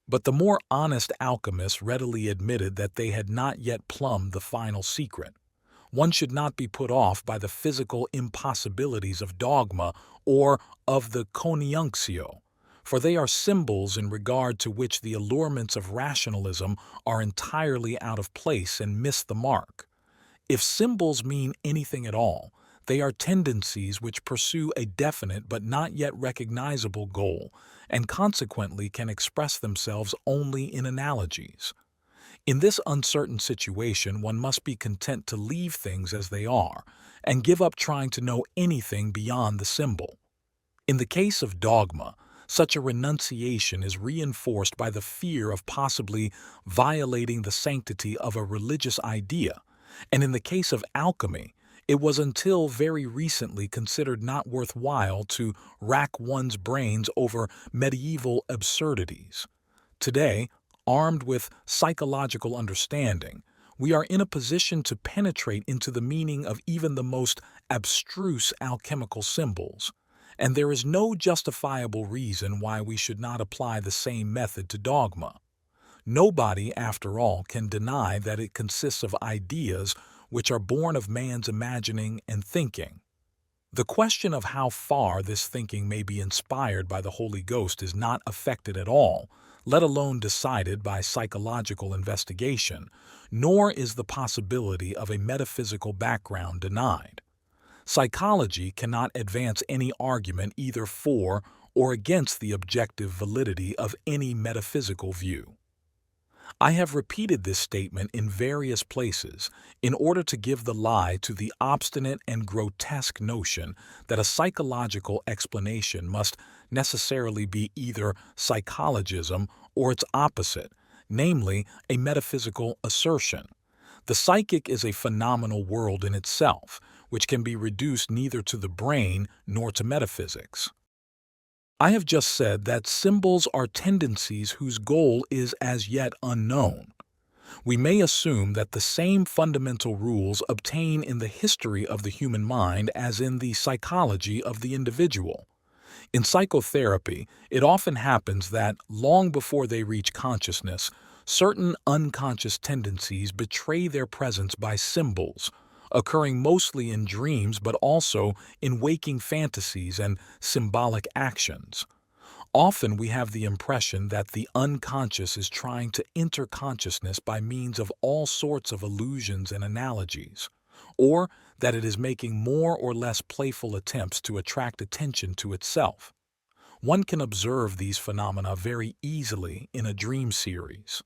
But the more honest alchemists readily admitted that they had not yet plumbed the final secret. One should not be put off by the physical impossibilities of dogma or of the CONIUNCTIO, for they are symbols in regard to which the allurements of rationalism are entirely out of place and miss the mark. If symbols mean anything at all, they are tendencies which pursue a definite but not yet recognizable goal, and consequently can express themselves only in analogies. In this uncertain situation, one must be content to leave things as they are, and give up trying to know anything beyond the symbol. In the case of dogma, such a renunciation is reinforced by the fear of possibly violating the sanctity of a religious idea, and in the case of alchemy, it was until very recently considered not worthwhile to rack one's brains over medieval absurdities. Today, armed with psychological understanding, we are in a position to penetrate into the meaning of even the most abstruse alchemical symbols, and there is no justifiable reason why we should not apply the same method to dogma. Nobody, after all, can deny that it consists of ideas which are born of man's imagining and thinking. The question of how far this thinking may be inspired by the Holy Ghost is not affected at all, let alone decided by psychological investigation, nor is the possibility of a metaphysical background denied. Psychology cannot advance any argument either for or against the objective validity of any metaphysical view. I have repeated this statement in various places in order to give the lie to the obstinate and grotesque notion that a psychological explanation must necessarily be either psychologism or its opposite, namely a metaphysical assertion. The psychic is a phenomenal world in itself, which can be reduced neither to the brain nor to metaphysics. I have just said that symbols are tendencies whose goal is as yet unknown. We may assume that the same fundamental rules obtain in the history of the human mind as in the psychology of the individual. In psychotherapy, it often happens that, long before they reach consciousness, certain unconscious tendencies betray their presence by symbols, occurring mostly in dreams but also in waking fantasies and symbolic actions. Often we have the impression that the unconscious is trying to enter consciousness by means of all sorts of illusions and analogies, or that it is making more or less playful attempts to attract attention to itself. One can observe these phenomena very easily in a dream series.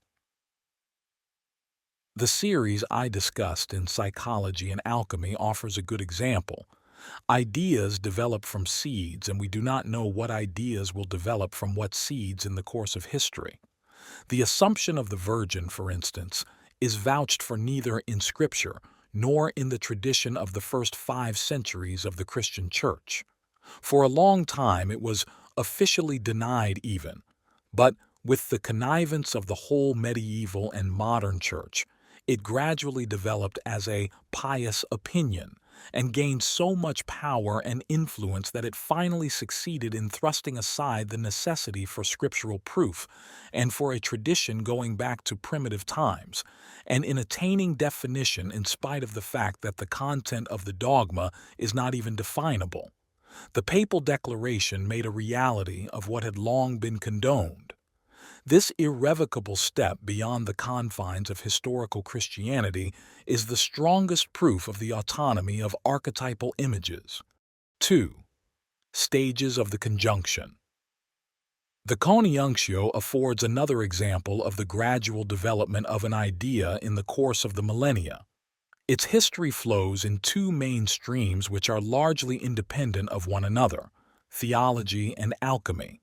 The series I discussed in Psychology and Alchemy offers a good example. Ideas develop from seeds, and we do not know what ideas will develop from what seeds in the course of history. The Assumption of the Virgin, for instance, is vouched for neither in Scripture nor in the tradition of the first 5 centuries of the Christian Church. For a long time it was officially denied even, but with the connivance of the whole medieval and modern Church, it gradually developed as a pious opinion and gained so much power and influence that it finally succeeded in thrusting aside the necessity for scriptural proof and for a tradition going back to primitive times, and in attaining definition in spite of the fact that the content of the dogma is not even definable. The papal declaration made a reality of what had long been condoned. This irrevocable step beyond the confines of historical Christianity is the strongest proof of the autonomy of archetypal images. 2. Stages of the conjunction. The CONIUNCTIO affords another example of the gradual development of an idea in the course of the millennia. Its history flows in 2 main streams which are largely independent of one another: theology and alchemy.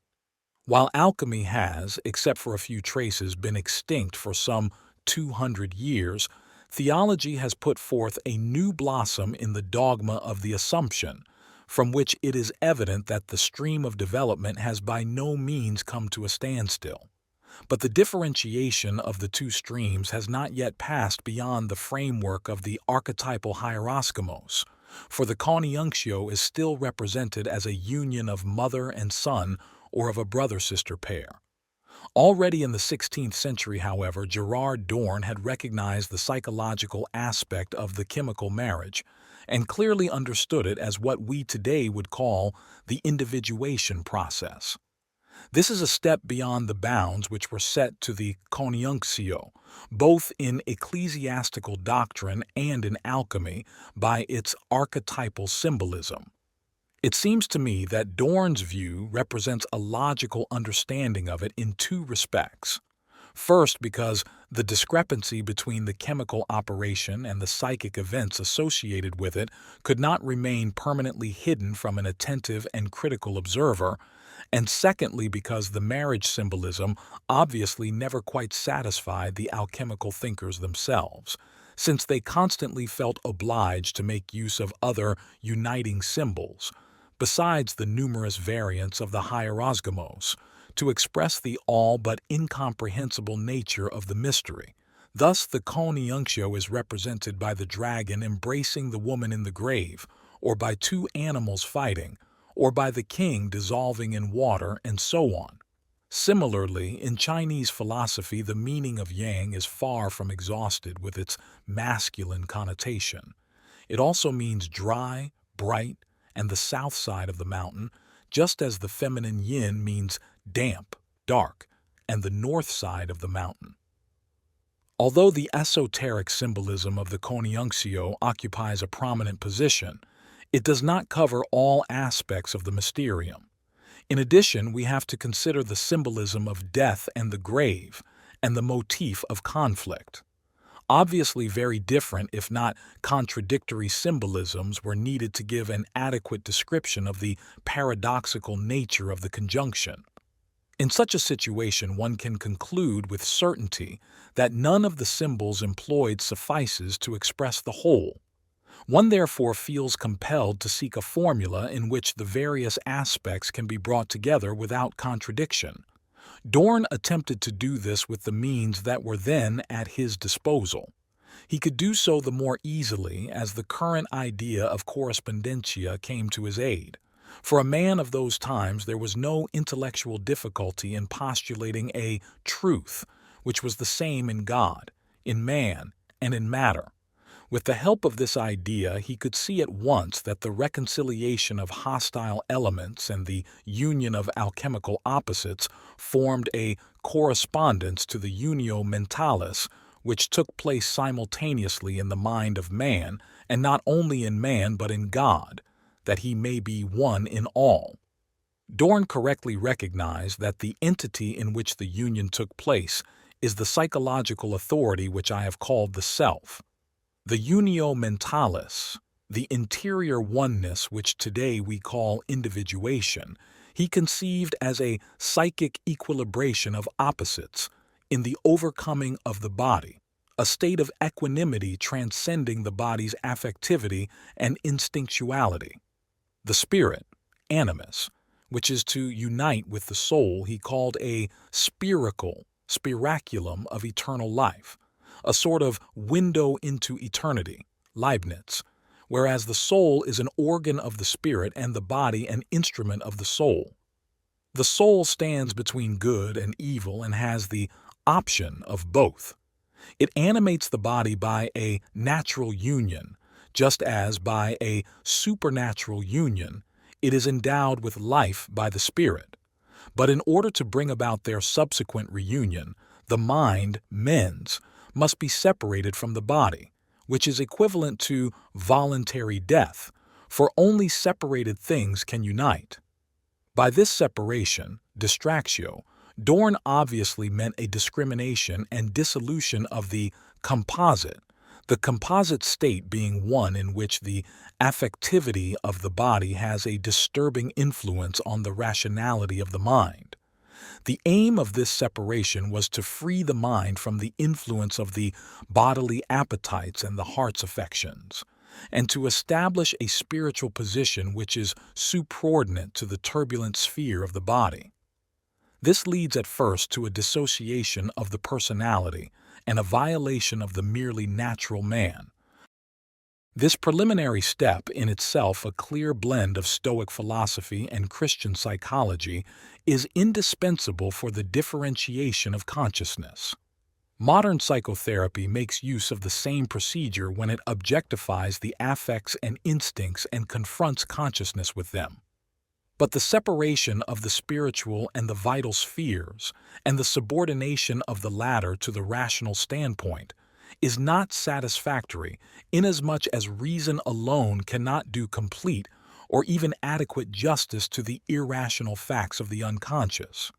While alchemy has, except for a few traces, been extinct for some 200 years, theology has put forth a new blossom in the dogma of the Assumption, from which it is evident that the stream of development has by no means come to a standstill. But the differentiation of the 2 streams has not yet passed beyond the framework of the archetypal hieroscomos, for the CONIUNCTIO is still represented as a union of mother and son or of a brother-sister pair. Already in the 16th century, however, Gerard Dorn had recognized the psychological aspect of the chemical marriage and clearly understood it as what we today would call the individuation process. This is a step beyond the bounds which were set to the CONIUNCTIO, both in ecclesiastical doctrine and in alchemy, by its archetypal symbolism. It seems to me that Dorn's view represents a logical understanding of it in 2 respects. First, because the discrepancy between the chemical operation and the psychic events associated with it could not remain permanently hidden from an attentive and critical observer, and secondly because the marriage symbolism obviously never quite satisfied the alchemical thinkers themselves, since they constantly felt obliged to make use of other uniting symbols, besides the numerous variants of the hierosgamos, to express the all but incomprehensible nature of the mystery. Thus the CONIUNCTIO is represented by the dragon embracing the woman in the grave, or by 2 animals fighting, or by the king dissolving in water, and so on. Similarly, in Chinese philosophy, the meaning of yang is far from exhausted with its masculine connotation. It also means dry, bright, and the south side of the mountain, just as the feminine yin means damp, dark, and the north side of the mountain. Although the esoteric symbolism of the CONIUNCTIO occupies a prominent position, it does not cover all aspects of the mysterium. In addition, we have to consider the symbolism of death and the grave, and the motif of conflict. Obviously very different, if not contradictory, symbolisms were needed to give an adequate description of the paradoxical nature of the conjunction. In such a situation, one can conclude with certainty that none of the symbols employed suffices to express the whole. One therefore feels compelled to seek a formula in which the various aspects can be brought together without contradiction. Dorn attempted to do this with the means that were then at his disposal. He could do so the more easily as the current idea of correspondentia came to his aid. For a man of those times, there was no intellectual difficulty in postulating a truth, which was the same in God, in man, and in matter. With the help of this idea, he could see at once that the reconciliation of hostile elements and the union of alchemical opposites formed a correspondence to the unio mentalis, which took place simultaneously in the mind of man, and not only in man but in God, that he may be one in all. Dorn correctly recognized that the entity in which the union took place is the psychological authority which I have called the self. The unio mentalis, the interior oneness which today we call individuation, he conceived as a psychic equilibration of opposites in the overcoming of the body, a state of equanimity transcending the body's affectivity and instinctuality. The spirit, animus, which is to unite with the soul, he called a spiraculum of eternal life, a sort of window into eternity, Leibniz, whereas the soul is an organ of the spirit and the body an instrument of the soul. The soul stands between good and evil and has the option of both. It animates the body by a natural union, just as by a supernatural union it is endowed with life by the spirit. But in order to bring about their subsequent reunion, the mind, mens, must be separated from the body, which is equivalent to voluntary death, for only separated things can unite. By this separation, distractio, Dorn obviously meant a discrimination and dissolution of the composite state being one in which the affectivity of the body has a disturbing influence on the rationality of the mind. The aim of this separation was to free the mind from the influence of the bodily appetites and the heart's affections, and to establish a spiritual position which is supraordinate to the turbulent sphere of the body. This leads at first to a dissociation of the personality and a violation of the merely natural man. This preliminary step, in itself a clear blend of Stoic philosophy and Christian psychology, is indispensable for the differentiation of consciousness. Modern psychotherapy makes use of the same procedure when it objectifies the affects and instincts and confronts consciousness with them. But the separation of the spiritual and the vital spheres, and the subordination of the latter to the rational standpoint, is not satisfactory inasmuch as reason alone cannot do complete or even adequate justice to the irrational facts of the unconscious.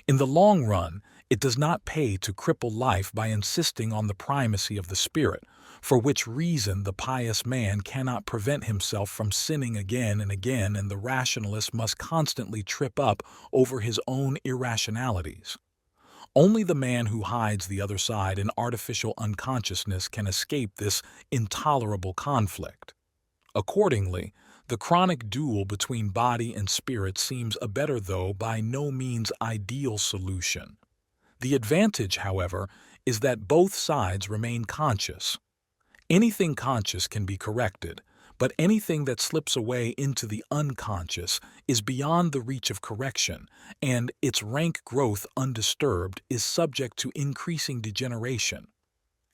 In the long run, it does not pay to cripple life by insisting on the primacy of the spirit, for which reason the pious man cannot prevent himself from sinning again and again, and the rationalist must constantly trip up over his own irrationalities. Only the man who hides the other side in artificial unconsciousness can escape this intolerable conflict. Accordingly, the chronic duel between body and spirit seems a better though by no means ideal solution. The advantage, however, is that both sides remain conscious. Anything conscious can be corrected, but anything that slips away into the unconscious is beyond the reach of correction, and its rank growth undisturbed is subject to increasing degeneration.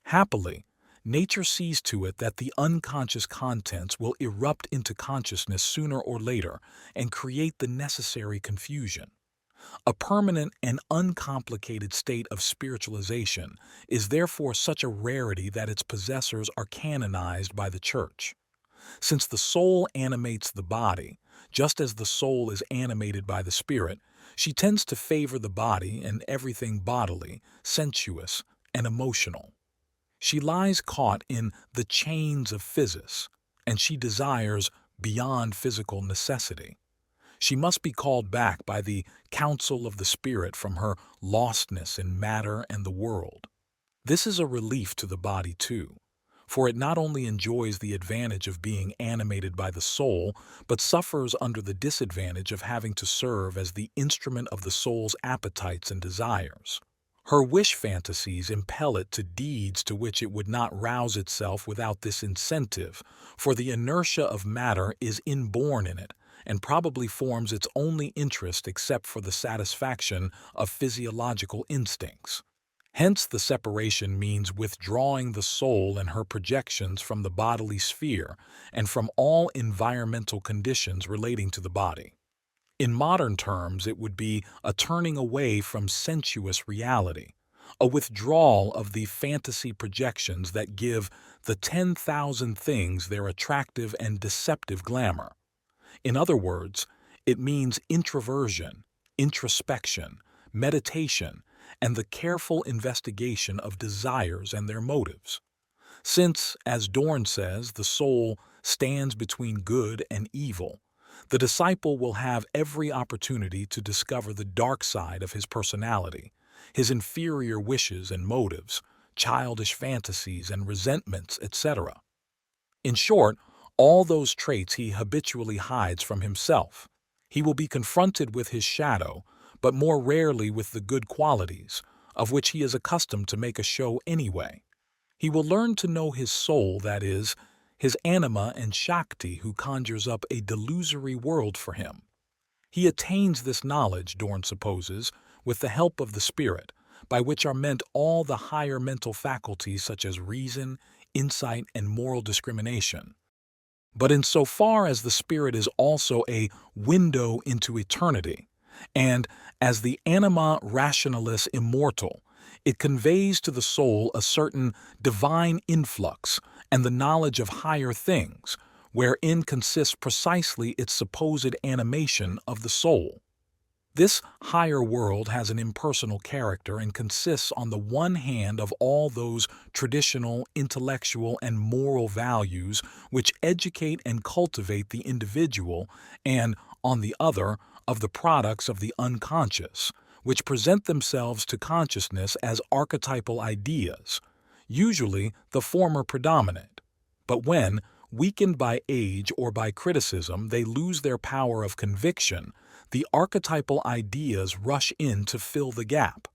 Happily, nature sees to it that the unconscious contents will erupt into consciousness sooner or later and create the necessary confusion. A permanent and uncomplicated state of spiritualization is therefore such a rarity that its possessors are canonized by the Church. Since the soul animates the body, just as the soul is animated by the spirit, she tends to favor the body and everything bodily, sensuous, and emotional. She lies caught in the chains of physis, and she desires beyond physical necessity. She must be called back by the counsel of the spirit from her lostness in matter and the world. This is a relief to the body too, for it not only enjoys the advantage of being animated by the soul, but suffers under the disadvantage of having to serve as the instrument of the soul's appetites and desires. Her wish fantasies impel it to deeds to which it would not rouse itself without this incentive, for the inertia of matter is inborn in it, and probably forms its only interest except for the satisfaction of physiological instincts. Hence, the separation means withdrawing the soul and her projections from the bodily sphere and from all environmental conditions relating to the body. In modern terms, it would be a turning away from sensuous reality, a withdrawal of the fantasy projections that give the 10,000 things their attractive and deceptive glamour. In other words, it means introversion, introspection, meditation, and the careful investigation of desires and their motives. Since, as Dorn says, the soul stands between good and evil, the disciple will have every opportunity to discover the dark side of his personality, his inferior wishes and motives, childish fantasies and resentments, etc. In short, all those traits he habitually hides from himself. He will be confronted with his shadow, but more rarely with the good qualities, of which he is accustomed to make a show anyway. He will learn to know his soul, that is, his anima and Shakti, who conjures up a delusory world for him. He attains this knowledge, Dorn supposes, with the help of the spirit, by which are meant all the higher mental faculties such as reason, insight, and moral discrimination. But insofar as the spirit is also a window into eternity, and as the anima rationalis immortal, it conveys to the soul a certain divine influx and the knowledge of higher things, wherein consists precisely its supposed animation of the soul. This higher world has an impersonal character and consists on the one hand of all those traditional, intellectual, and moral values which educate and cultivate the individual, and, on the other, of the products of the unconscious, which present themselves to consciousness as archetypal ideas, usually the former predominant. But when, weakened by age or by criticism, they lose their power of conviction, the archetypal ideas rush in to fill the gap.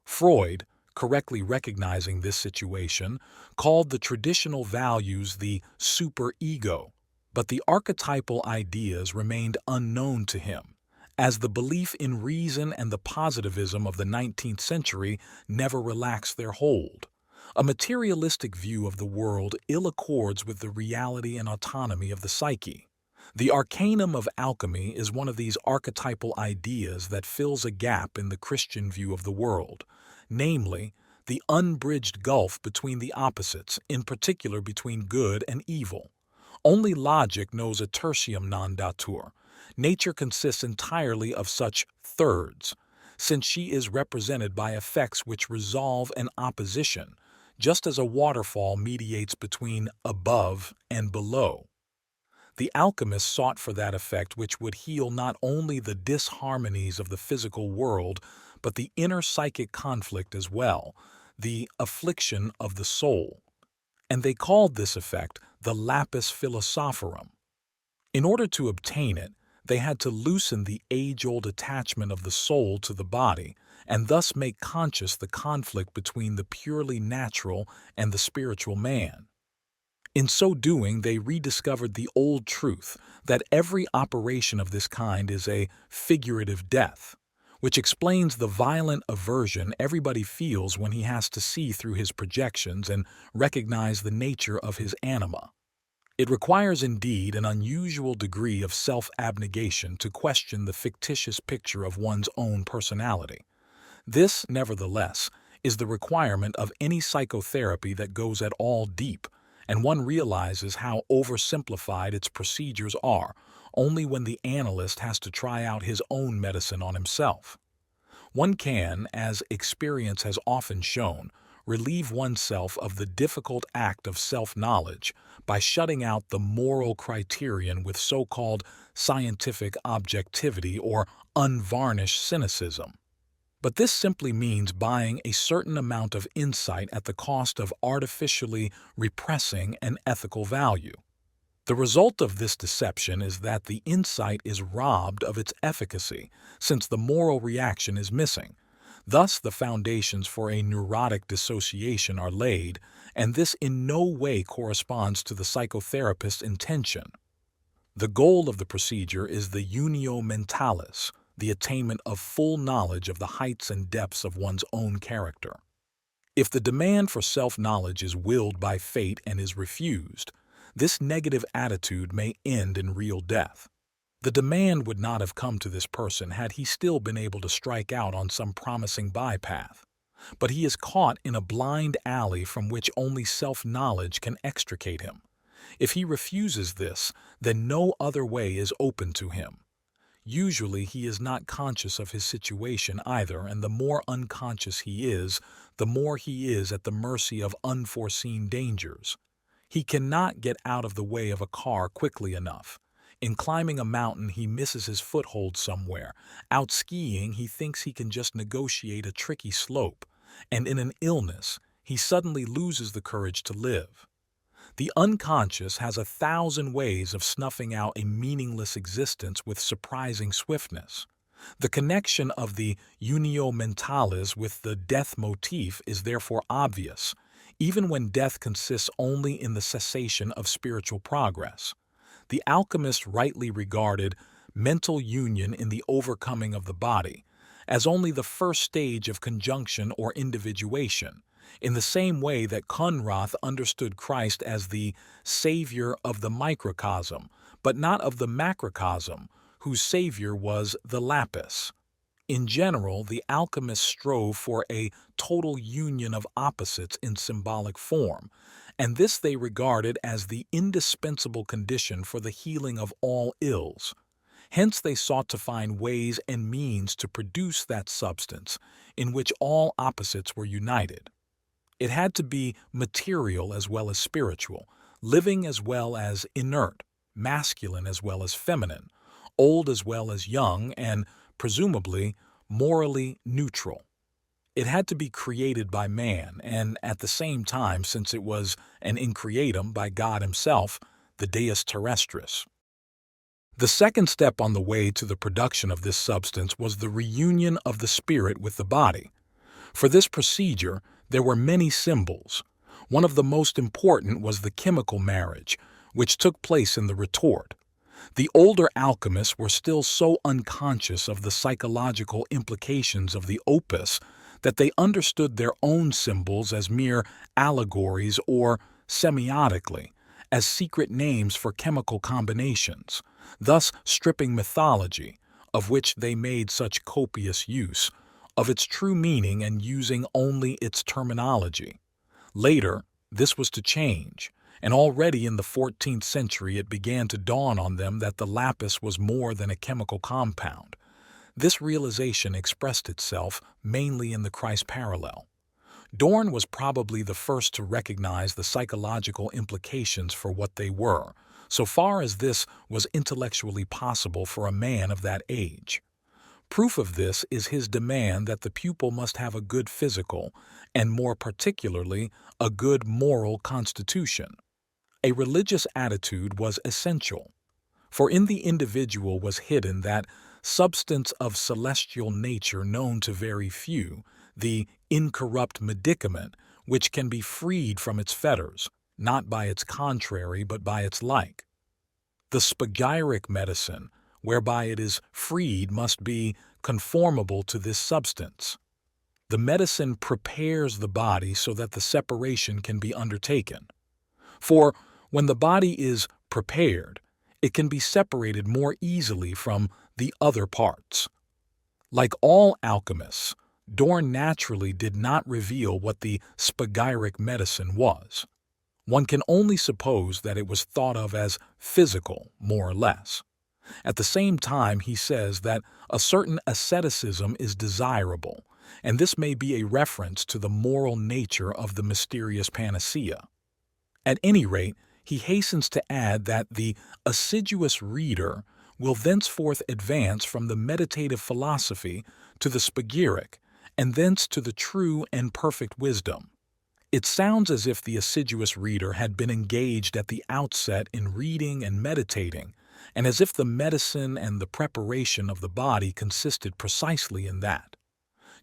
Freud, correctly recognizing this situation, called the traditional values the superego, but the archetypal ideas remained unknown to him, as the belief in reason and the positivism of the 19th century never relaxed their hold. A materialistic view of the world ill accords with the reality and autonomy of the psyche. The arcanum of alchemy is one of these archetypal ideas that fills a gap in the Christian view of the world, namely, the unbridged gulf between the opposites, in particular between good and evil. Only logic knows a tertium non datur. Nature consists entirely of such thirds, since she is represented by effects which resolve an opposition, just as a waterfall mediates between above and below. The alchemists sought for that effect which would heal not only the disharmonies of the physical world, but the inner psychic conflict as well, the affliction of the soul. And they called this effect the lapis philosophorum. In order to obtain it, they had to loosen the age-old attachment of the soul to the body, and thus make conscious the conflict between the purely natural and the spiritual man. In so doing, they rediscovered the old truth that every operation of this kind is a figurative death, which explains the violent aversion everybody feels when he has to see through his projections and recognize the nature of his anima. It requires indeed an unusual degree of self-abnegation to question the fictitious picture of one's own personality. This, nevertheless, is the requirement of any psychotherapy that goes at all deep, and one realizes how oversimplified its procedures are only when the analyst has to try out his own medicine on himself. One can, as experience has often shown, relieve oneself of the difficult act of self-knowledge by shutting out the moral criterion with so-called scientific objectivity or unvarnished cynicism. But this simply means buying a certain amount of insight at the cost of artificially repressing an ethical value. The result of this deception is that the insight is robbed of its efficacy, since the moral reaction is missing. Thus, the foundations for a neurotic dissociation are laid, and this in no way corresponds to the psychotherapist's intention. The goal of the procedure is the unio mentalis, the attainment of full knowledge of the heights and depths of one's own character. If the demand for self-knowledge is willed by fate and is refused, this negative attitude may end in real death. The demand would not have come to this person had he still been able to strike out on some promising bypath. But he is caught in a blind alley from which only self-knowledge can extricate him. If he refuses this, then no other way is open to him. Usually he is not conscious of his situation either, and the more unconscious he is, the more he is at the mercy of unforeseen dangers. He cannot get out of the way of a car quickly enough. In climbing a mountain, he misses his foothold somewhere. Out skiing, he thinks he can just negotiate a tricky slope. And in an illness, he suddenly loses the courage to live. The unconscious has 1,000 ways of snuffing out a meaningless existence with surprising swiftness. The connection of the unio mentalis with the death motif is therefore obvious, even when death consists only in the cessation of spiritual progress. The alchemist rightly regarded mental union in the overcoming of the body as only the first stage of conjunction or individuation, in the same way that Conrad understood Christ as the savior of the microcosm, but not of the macrocosm, whose savior was the lapis. In general, the alchemists strove for a total union of opposites in symbolic form, and this they regarded as the indispensable condition for the healing of all ills. Hence they sought to find ways and means to produce that substance in which all opposites were united. It had to be material as well as spiritual, living as well as inert, masculine as well as feminine, old as well as young, and, presumably, morally neutral. It had to be created by man, and at the same time, since it was an increatum by God himself, the Deus Terrestris. The second step on the way to the production of this substance was the reunion of the spirit with the body. For this procedure, there were many symbols. One of the most important was the chemical marriage, which took place in the retort. The older alchemists were still so unconscious of the psychological implications of the opus that they understood their own symbols as mere allegories or, semiotically, as secret names for chemical combinations, thus stripping mythology, of which they made such copious use, of its true meaning and using only its terminology. Later, this was to change, and already in the 14th century it began to dawn on them that the lapis was more than a chemical compound. This realization expressed itself mainly in the Christ parallel. Dorn was probably the first to recognize the psychological implications for what they were, so far as this was intellectually possible for a man of that age. Proof of this is his demand that the pupil must have a good physical, and more particularly, a good moral constitution. A religious attitude was essential, for in the individual was hidden that substance of celestial nature known to very few, the incorrupt medicament, which can be freed from its fetters, not by its contrary but by its like. The spagyric medicine, whereby it is freed, must be conformable to this substance. The medicine prepares the body so that the separation can be undertaken. For when the body is prepared, it can be separated more easily from the other parts. Like all alchemists, Dorn naturally did not reveal what the spagyric medicine was. One can only suppose that it was thought of as physical, more or less. At the same time, he says that a certain asceticism is desirable, and this may be a reference to the moral nature of the mysterious panacea. At any rate, he hastens to add that the assiduous reader will thenceforth advance from the meditative philosophy to the spagyric, and thence to the true and perfect wisdom. It sounds as if the assiduous reader had been engaged at the outset in reading and meditating, and as if the medicine and the preparation of the body consisted precisely in that.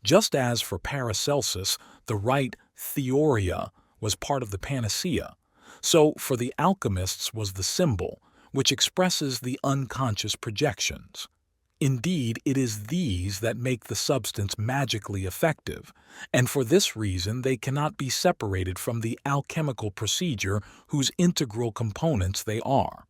Just as for Paracelsus, the right theoria was part of the panacea, so for the alchemists was the symbol, which expresses the unconscious projections. Indeed, it is these that make the substance magically effective, and for this reason they cannot be separated from the alchemical procedure whose integral components they are.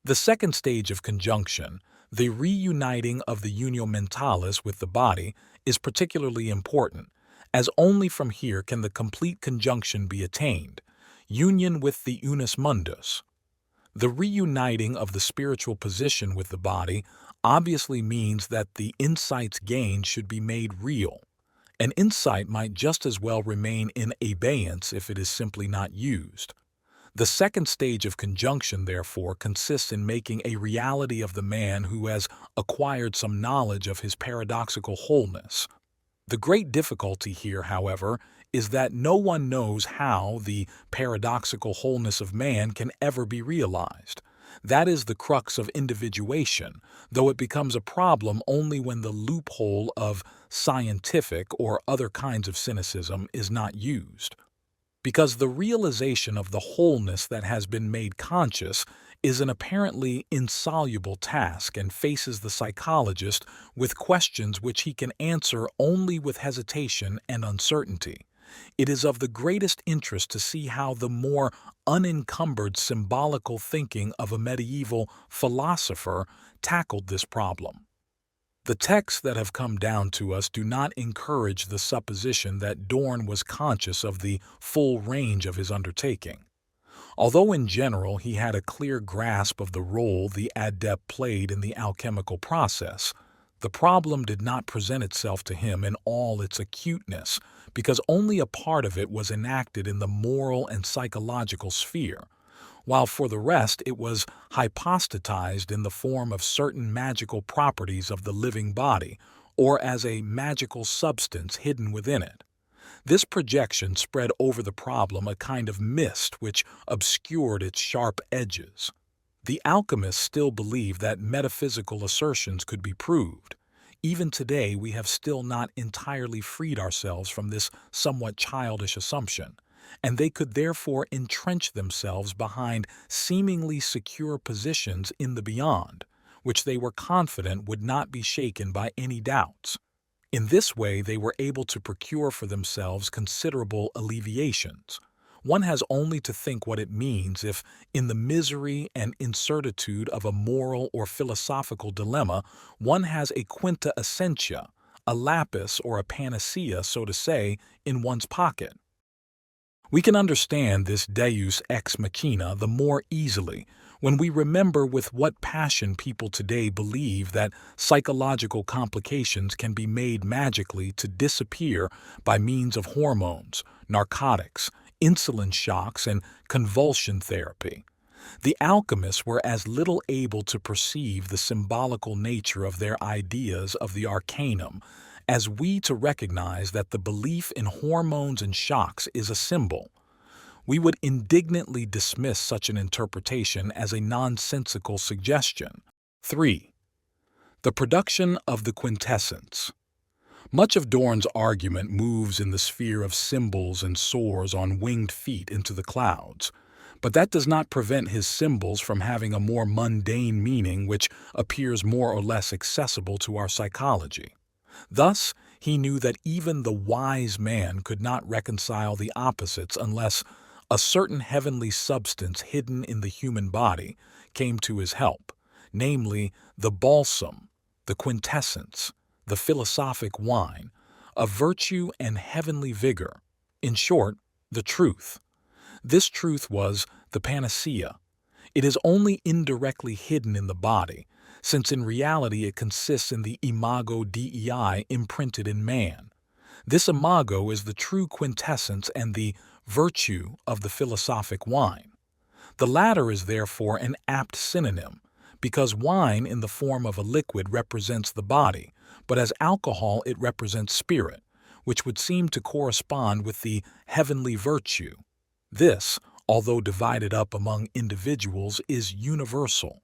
The second stage of conjunction, the reuniting of the unio mentalis with the body, is particularly important, as only from here can the complete conjunction be attained, union with the unus mundus. The reuniting of the spiritual position with the body obviously means that the insights gained should be made real. An insight might just as well remain in abeyance if it is simply not used. The second stage of conjunction, therefore, consists in making a reality of the man who has acquired some knowledge of his paradoxical wholeness. The great difficulty here, however, is that no one knows how the paradoxical wholeness of man can ever be realized. That is the crux of individuation, though it becomes a problem only when the loophole of scientific or other kinds of cynicism is not used. Because the realization of the wholeness that has been made conscious is an apparently insoluble task and faces the psychologist with questions which he can answer only with hesitation and uncertainty. It is of the greatest interest to see how the more unencumbered symbolical thinking of a medieval philosopher tackled this problem. The texts that have come down to us do not encourage the supposition that Dorn was conscious of the full range of his undertaking. Although in general he had a clear grasp of the role the adept played in the alchemical process, the problem did not present itself to him in all its acuteness, because only a part of it was enacted in the moral and psychological sphere, while for the rest it was hypostatized in the form of certain magical properties of the living body, or as a magical substance hidden within it. This projection spread over the problem a kind of mist which obscured its sharp edges. The alchemists still believed that metaphysical assertions could be proved. Even today we have still not entirely freed ourselves from this somewhat childish assumption, and they could therefore entrench themselves behind seemingly secure positions in the beyond, which they were confident would not be shaken by any doubts. In this way they were able to procure for themselves considerable alleviations. One has only to think what it means if, in the misery and incertitude of a moral or philosophical dilemma, one has a quinta essentia, a lapis or a panacea, so to say, in one's pocket. We can understand this deus ex machina the more easily when we remember with what passion people today believe that psychological complications can be made magically to disappear by means of hormones, narcotics, insulin shocks, and convulsion therapy. The alchemists were as little able to perceive the symbolical nature of their ideas of the arcanum as we to recognize that the belief in hormones and shocks is a symbol. We would indignantly dismiss such an interpretation as a nonsensical suggestion. 3. The production of the quintessence. Much of Dorn's argument moves in the sphere of symbols and soars on winged feet into the clouds, but that does not prevent his symbols from having a more mundane meaning which appears more or less accessible to our psychology. Thus, he knew that even the wise man could not reconcile the opposites unless a certain heavenly substance hidden in the human body came to his help, namely the balsam, the quintessence, the philosophic wine, of virtue and heavenly vigor, in short, the truth. This truth was the panacea. It is only indirectly hidden in the body, since in reality it consists in the imago Dei imprinted in man. This imago is the true quintessence and the virtue of the philosophic wine. The latter is therefore an apt synonym, because wine in the form of a liquid represents the body, but as alcohol it represents spirit, which would seem to correspond with the heavenly virtue. This, although divided up among individuals, is universal.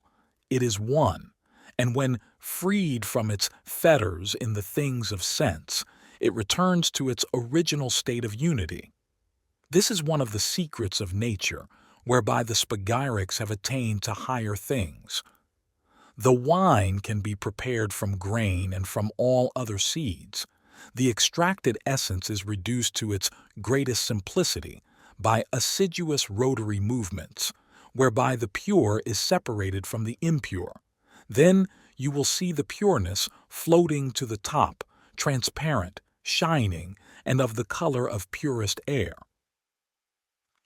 It is one, and when freed from its fetters in the things of sense, it returns to its original state of unity. This is one of the secrets of nature, whereby the spagyrics have attained to higher things. The wine can be prepared from grain and from all other seeds. The extracted essence is reduced to its greatest simplicity by assiduous rotary movements, whereby the pure is separated from the impure. Then you will see the pureness floating to the top, transparent, shining, and of the color of purest air.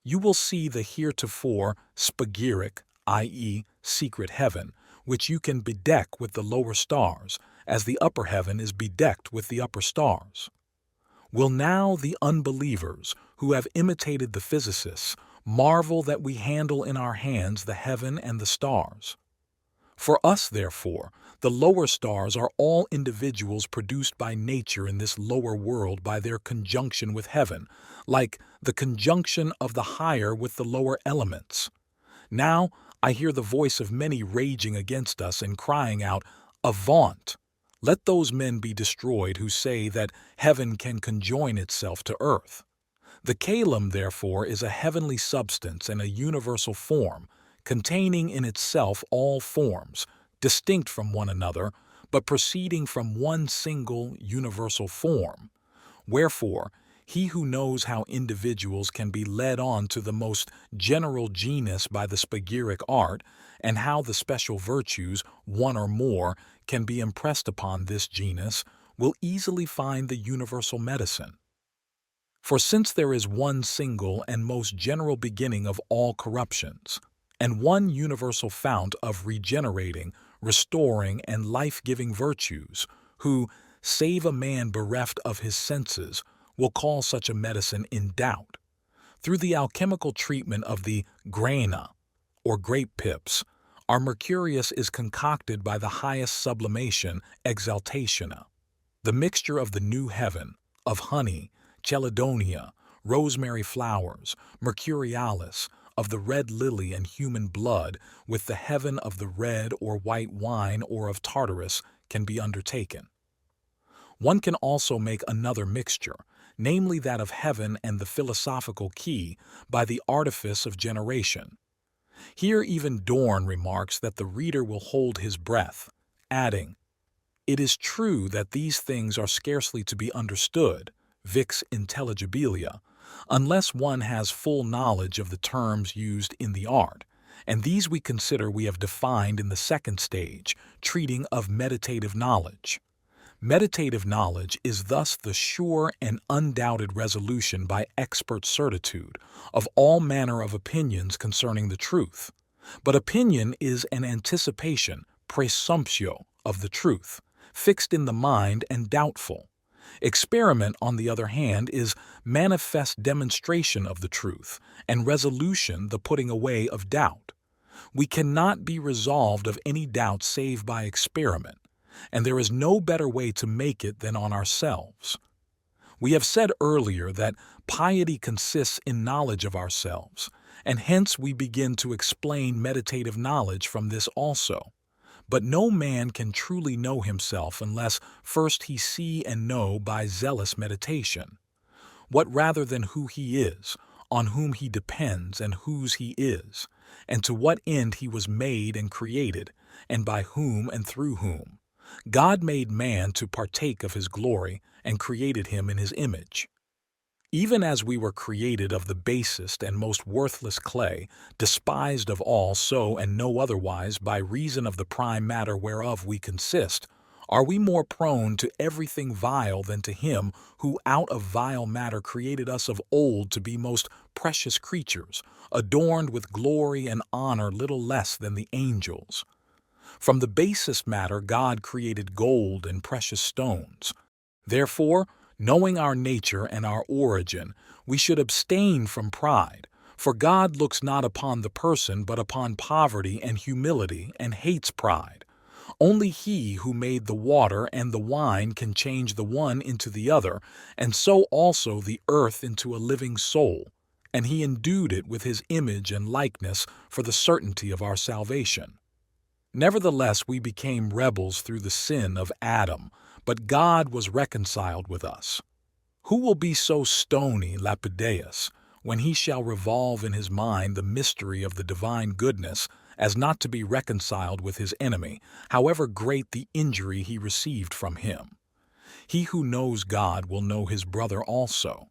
You will see the heretofore spagyric, i.e., secret heaven, which you can bedeck with the lower stars, as the upper heaven is bedecked with the upper stars. Will now the unbelievers, who have imitated the physicists, marvel that we handle in our hands the heaven and the stars? For us, therefore, the lower stars are all individuals produced by nature in this lower world by their conjunction with heaven, like the conjunction of the higher with the lower elements. Now I hear the voice of many raging against us and crying out, "Avaunt! Let those men be destroyed who say that heaven can conjoin itself to earth." The kalim, therefore, is a heavenly substance and a universal form, containing in itself all forms, distinct from one another, but proceeding from one single universal form. Wherefore, he who knows how individuals can be led on to the most general genus by the spagyric art, and how the special virtues, one or more, can be impressed upon this genus, will easily find the universal medicine. For since there is one single and most general beginning of all corruptions, and one universal fount of regenerating, restoring, and life-giving virtues, who, save a man bereft of his senses, will call such a medicine in doubt. Through the alchemical treatment of the grana, or grape pips, our Mercurius is concocted by the highest sublimation, exaltationa. The mixture of the new heaven, of honey, chelidonia, rosemary flowers, mercurialis, of the red lily and human blood, with the heaven of the red or white wine or of Tartarus, can be undertaken. One can also make another mixture, namely that of heaven and the philosophical key, by the artifice of generation. Here even Dorn remarks that the reader will hold his breath, adding, "It is true that these things are scarcely to be understood, vix intelligibilia, unless one has full knowledge of the terms used in the art, and these we consider we have defined in the second stage, treating of meditative knowledge. Meditative knowledge is thus the sure and undoubted resolution by expert certitude of all manner of opinions concerning the truth. But opinion is an anticipation, presumptio, of the truth, fixed in the mind and doubtful. Experiment, on the other hand, is manifest demonstration of the truth, and resolution the putting away of doubt. We cannot be resolved of any doubt save by experiment, and there is no better way to make it than on ourselves. We have said earlier that piety consists in knowledge of ourselves, and hence we begin to explain meditative knowledge from this also. But no man can truly know himself unless first he see and know by zealous meditation. What rather than who he is, on whom he depends and whose he is, and to what end he was made and created, and by whom and through whom. God made man to partake of his glory and created him in his image. Even as we were created of the basest and most worthless clay, despised of all, so and no otherwise by reason of the prime matter whereof we consist, are we more prone to everything vile than to him who out of vile matter created us of old to be most precious creatures, adorned with glory and honor little less than the angels. From the basest matter God created gold and precious stones. Therefore, knowing our nature and our origin, we should abstain from pride, for God looks not upon the person but upon poverty and humility and hates pride. Only he who made the water and the wine can change the one into the other, and so also the earth into a living soul, and he endued it with his image and likeness for the certainty of our salvation. Nevertheless, we became rebels through the sin of Adam, but God was reconciled with us. Who will be so stony, Lapidaeus, when he shall revolve in his mind the mystery of the divine goodness, as not to be reconciled with his enemy, however great the injury he received from him? He who knows God will know his brother also.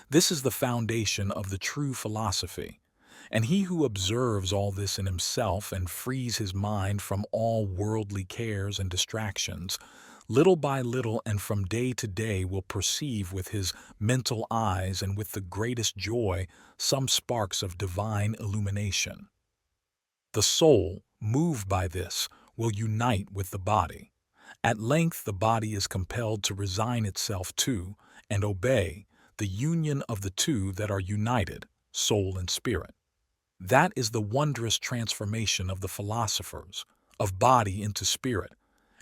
This is the foundation of the true philosophy. And he who observes all this in himself and frees his mind from all worldly cares and distractions, little by little and from day to day will perceive with his mental eyes and with the greatest joy some sparks of divine illumination. The soul, moved by this, will unite with the body. At length the body is compelled to resign itself to and obey the union of the two that are united, soul and spirit. That is the wondrous transformation of the philosophers, of body into spirit,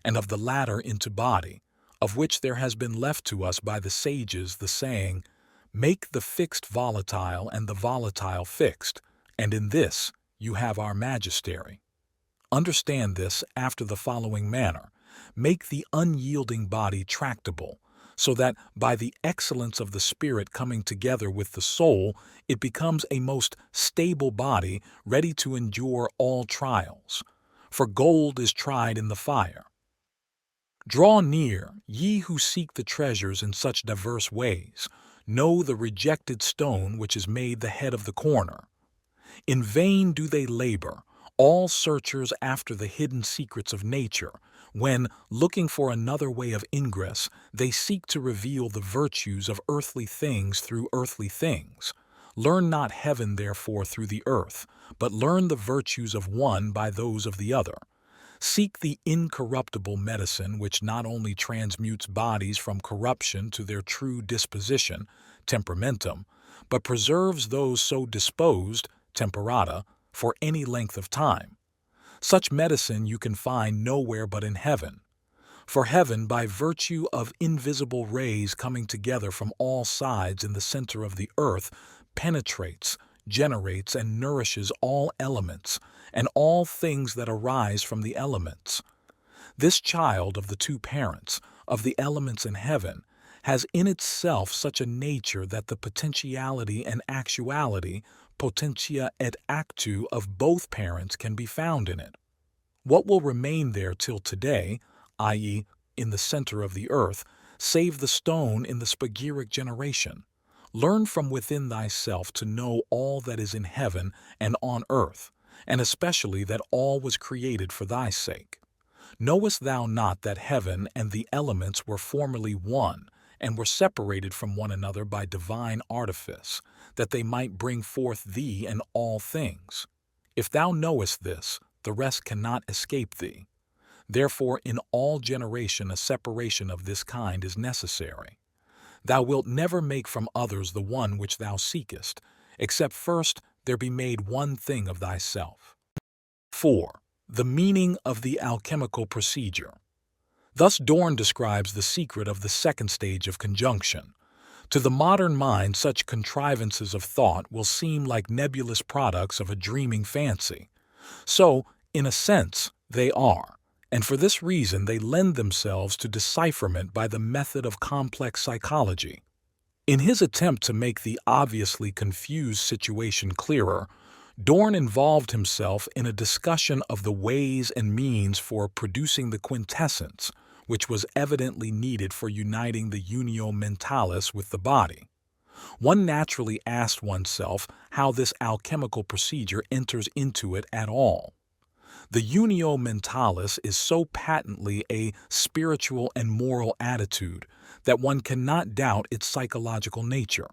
and of the latter into body, of which there has been left to us by the sages the saying, "Make the fixed volatile and the volatile fixed, and in this you have our magistery." Understand this after the following manner: make the unyielding body tractable, so that by the excellence of the spirit coming together with the soul, it becomes a most stable body, ready to endure all trials. For gold is tried in the fire. Draw near, ye who seek the treasures in such diverse ways. Know the rejected stone which is made the head of the corner. In vain do they labor, all searchers after the hidden secrets of nature, when, looking for another way of ingress, they seek to reveal the virtues of earthly things through earthly things. Learn not heaven, therefore, through the earth, but learn the virtues of one by those of the other. Seek the incorruptible medicine which not only transmutes bodies from corruption to their true disposition, temperamentum, but preserves those so disposed, temperata, for any length of time. Such medicine you can find nowhere but in heaven. For heaven, by virtue of invisible rays coming together from all sides in the center of the earth, penetrates, generates, and nourishes all elements, and all things that arise from the elements. This child of the two parents, of the elements in heaven, has in itself such a nature that the potentiality and actuality, potentia et actu, of both parents can be found in it. What will remain there till today, i.e., in the center of the earth, save the stone in the spagyric generation? Learn from within thyself to know all that is in heaven and on earth, and especially that all was created for thy sake. Knowest thou not that heaven and the elements were formerly one, and were separated from one another by divine artifice, that they might bring forth thee and all things? If thou knowest this, the rest cannot escape thee. Therefore in all generation a separation of this kind is necessary. Thou wilt never make from others the one which thou seekest, except first there be made one thing of thyself. 4. The meaning of the alchemical procedure. Thus Dorn describes the secret of the second stage of conjunction. To the modern mind, such contrivances of thought will seem like nebulous products of a dreaming fancy. So, in a sense, they are, and for this reason they lend themselves to decipherment by the method of complex psychology. In his attempt to make the obviously confused situation clearer, Dorn involved himself in a discussion of the ways and means for producing the quintessence, which was evidently needed for uniting the unio mentalis with the body. One naturally asked oneself how this alchemical procedure enters into it at all. The unio mentalis is so patently a spiritual and moral attitude that one cannot doubt its psychological nature.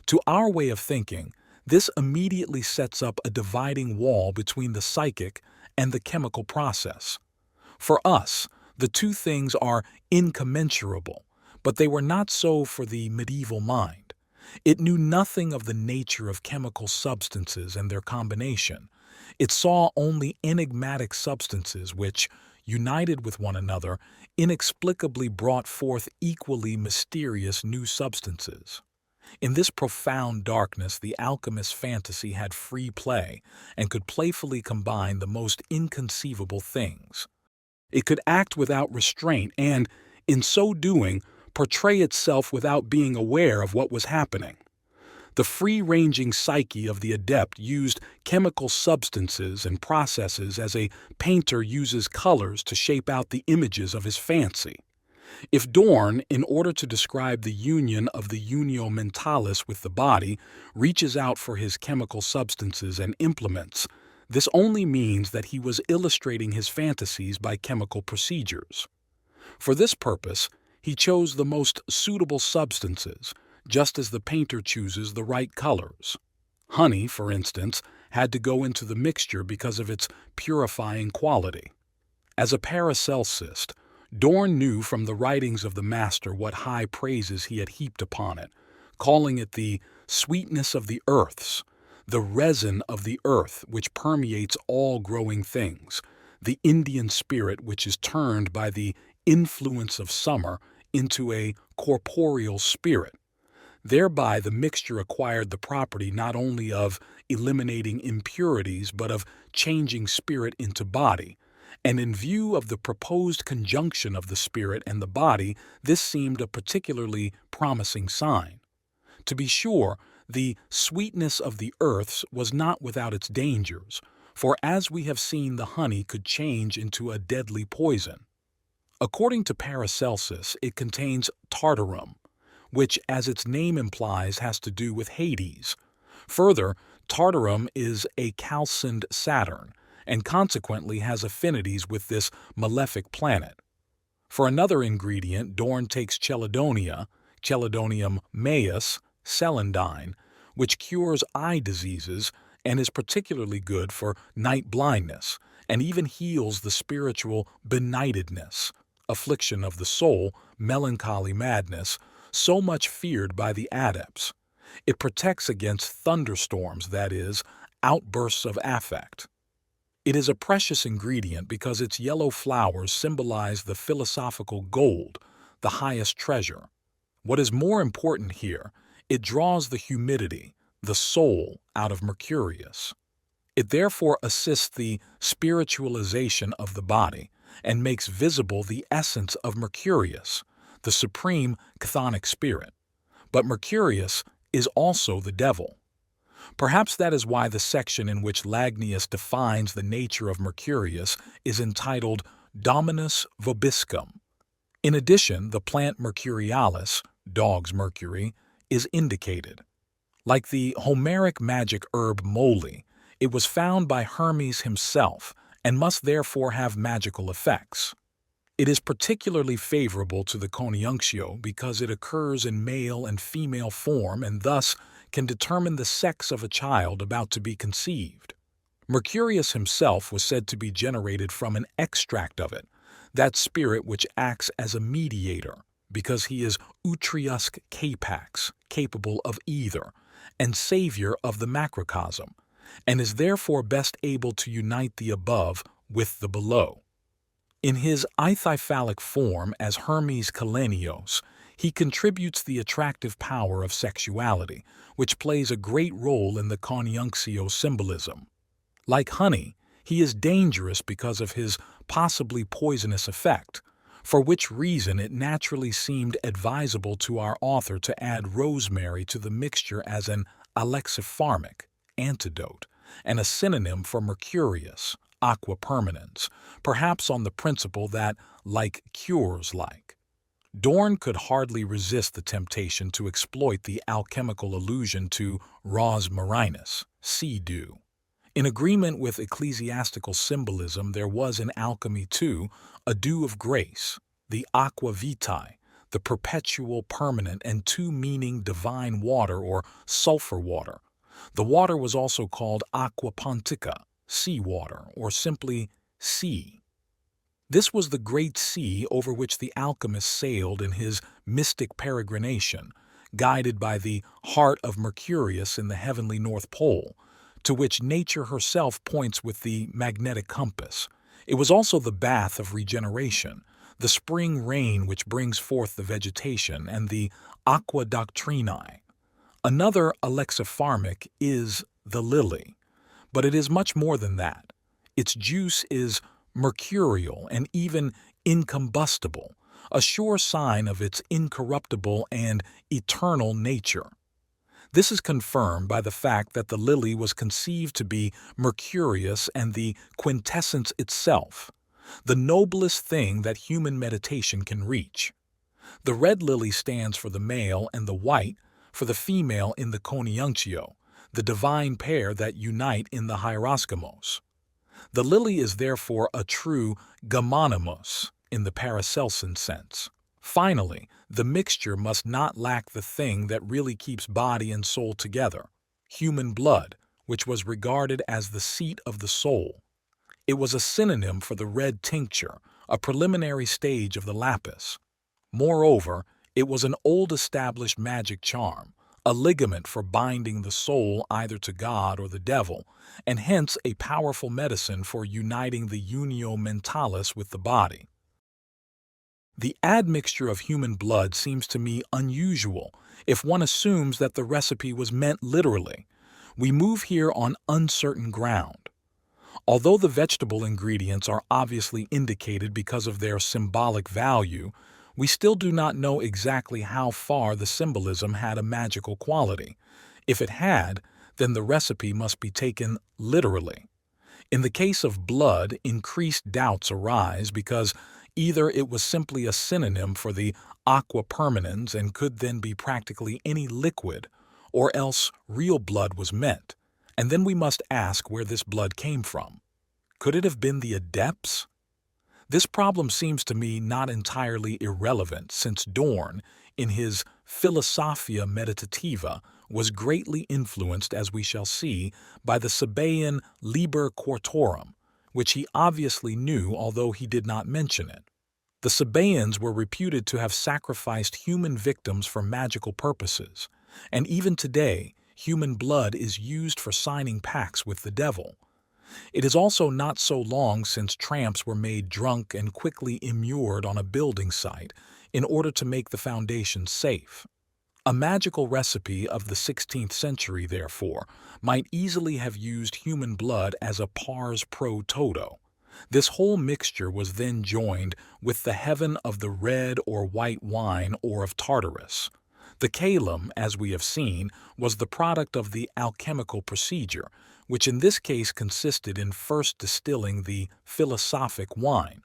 To our way of thinking, this immediately sets up a dividing wall between the psychic and the chemical process. For us, the two things are incommensurable, but they were not so for the medieval mind. It knew nothing of the nature of chemical substances and their combination. It saw only enigmatic substances which, united with one another, inexplicably brought forth equally mysterious new substances. In this profound darkness, the alchemist's fantasy had free play and could playfully combine the most inconceivable things. It could act without restraint and, in so doing, portray itself without being aware of what was happening. The free-ranging psyche of the adept used chemical substances and processes as a painter uses colors to shape out the images of his fancy. If Dorn, in order to describe the union of the unio mentalis with the body, reaches out for his chemical substances and implements, this only means that he was illustrating his fantasies by chemical procedures. For this purpose, he chose the most suitable substances, just as the painter chooses the right colors. Honey, for instance, had to go into the mixture because of its purifying quality. As a Paracelsist, Dorn knew from the writings of the master what high praises he had heaped upon it, calling it the sweetness of the earths, the resin of the earth which permeates all growing things, the Indian spirit which is turned by the influence of summer into a corporeal spirit. Thereby the mixture acquired the property not only of eliminating impurities but of changing spirit into body, and in view of the proposed conjunction of the spirit and the body, this seemed a particularly promising sign. To be sure, the sweetness of the earths was not without its dangers, for as we have seen, the honey could change into a deadly poison. According to Paracelsus, it contains tartarum, which, as its name implies, has to do with Hades. Further, tartarum is a calcined Saturn, and consequently has affinities with this malefic planet. For another ingredient, Dorn takes chelidonium maius, celandine, which cures eye diseases and is particularly good for night blindness, and even heals the spiritual benightedness, affliction of the soul, melancholy madness, so much feared by the adepts. It protects against thunderstorms, that is, outbursts of affect. It is a precious ingredient because its yellow flowers symbolize the philosophical gold, the highest treasure. What is more important here, it draws the humidity, the soul, out of Mercurius. It therefore assists the spiritualization of the body and makes visible the essence of Mercurius, the supreme chthonic spirit. But Mercurius is also the devil. Perhaps that is why the section in which Lagnius defines the nature of Mercurius is entitled Dominus Vobiscum. In addition, the plant Mercurialis, dog's mercury, is indicated. Like the Homeric magic herb moly, it was found by Hermes himself and must therefore have magical effects. It is particularly favorable to the CONIUNCTIO because it occurs in male and female form and thus can determine the sex of a child about to be conceived. Mercurius himself was said to be generated from an extract of it, that spirit which acts as a mediator, because he is utriusque capax, capable of either, and savior of the macrocosm, and is therefore best able to unite the above with the below. In his eithyophalic form as Hermes Kalenios, he contributes the attractive power of sexuality, which plays a great role in the CONIUNCTIO symbolism. Like honey, he is dangerous because of his possibly poisonous effect, for which reason it naturally seemed advisable to our author to add rosemary to the mixture as an alexipharmic, antidote, and a synonym for Mercurius, aqua permanens, perhaps on the principle that like cures like. Dorn could hardly resist the temptation to exploit the alchemical allusion to ros marinus, sea dew. In agreement with ecclesiastical symbolism, there was in alchemy, too, a dew of grace, the aqua vitae, the perpetual, permanent, and two-meaning divine water or sulphur water. The water was also called aqua pontica, sea water, or simply sea. This was the great sea over which the alchemist sailed in his mystic peregrination, guided by the heart of Mercurius in the heavenly North Pole, to which nature herself points with the magnetic compass, It was also the bath of regeneration, the spring rain which brings forth the vegetation, and the aqua doctrinae. Another alexipharmic is the lily, but it is much more than that. Its juice is mercurial and even incombustible, a sure sign of its incorruptible and eternal nature. This is confirmed by the fact that the lily was conceived to be Mercurius and the quintessence itself, the noblest thing that human meditation can reach. The red lily stands for the male and the white for the female in the CONIUNCTIO, the divine pair that unite in the hieroscomos. The lily is therefore a true gomonymus in the Paracelsan sense. Finally, the mixture must not lack the thing that really keeps body and soul together, human blood, which was regarded as the seat of the soul. It was a synonym for the red tincture, a preliminary stage of the lapis. Moreover, it was an old-established magic charm, a ligament for binding the soul either to God or the devil, and hence a powerful medicine for uniting the unio mentalis with the body. The admixture of human blood seems to me unusual if one assumes that the recipe was meant literally. We move here on uncertain ground. Although the vegetable ingredients are obviously indicated because of their symbolic value, we still do not know exactly how far the symbolism had a magical quality. If it had, then the recipe must be taken literally. In the case of blood, increased doubts arise because either it was simply a synonym for the aqua permanens and could then be practically any liquid, or else real blood was meant, and then we must ask where this blood came from. Could it have been the adepts? This problem seems to me not entirely irrelevant, since Dorn, in his Philosophia Meditativa, was greatly influenced, as we shall see, by the Sabaean Liber Quartorum, which he obviously knew although he did not mention it. The Sabaeans were reputed to have sacrificed human victims for magical purposes, and even today, human blood is used for signing pacts with the devil. It is also not so long since tramps were made drunk and quickly immured on a building site in order to make the foundation safe. A magical recipe of the 16th century, therefore, might easily have used human blood as a pars pro toto. This whole mixture was then joined with the heaven of the red or white wine or of Tartarus. The calum, as we have seen, was the product of the alchemical procedure, which in this case consisted in first distilling the philosophic wine.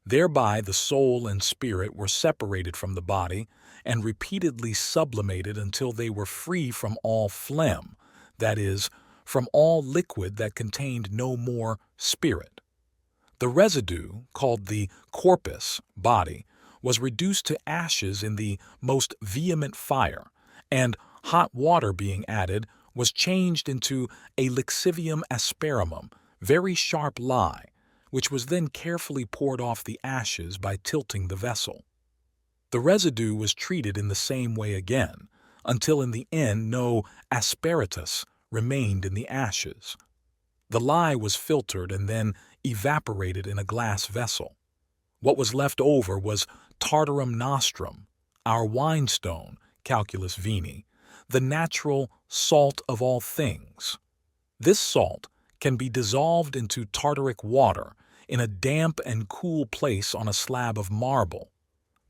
Thereby the soul and spirit were separated from the body and repeatedly sublimated until they were free from all phlegm, that is, from all liquid that contained no more spirit. The residue, called the corpus, body, was reduced to ashes in the most vehement fire, and hot water being added was changed into a lixivium asperimum, very sharp lye, which was then carefully poured off the ashes by tilting the vessel. The residue was treated in the same way again, until in the end no asperitas remained in the ashes. The lye was filtered and then evaporated in a glass vessel. What was left over was tartarum nostrum, our winestone, calculus vini, the natural salt of all things. This salt can be dissolved into tartaric water in a damp and cool place on a slab of marble.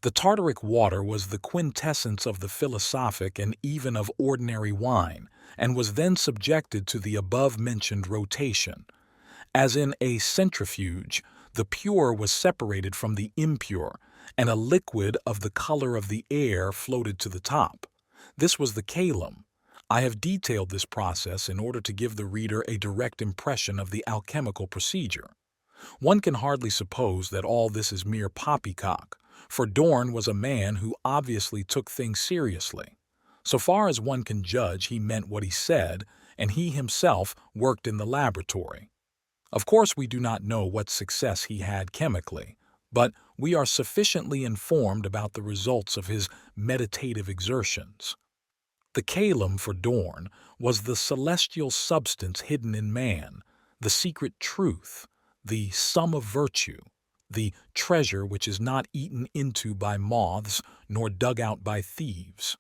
The tartaric water was the quintessence of the philosophic and even of ordinary wine, and was then subjected to the above-mentioned rotation. As in a centrifuge, the pure was separated from the impure, and a liquid of the color of the air floated to the top. This was the calum. I have detailed this process in order to give the reader a direct impression of the alchemical procedure. One can hardly suppose that all this is mere poppycock, for Dorn was a man who obviously took things seriously. So far as one can judge, he meant what he said, and he himself worked in the laboratory. Of course, we do not know what success he had chemically, but we are sufficiently informed about the results of his meditative exertions. The calum for Dorn was the celestial substance hidden in man, the secret truth, the sum of virtue, the treasure which is not eaten into by moths nor dug out by thieves.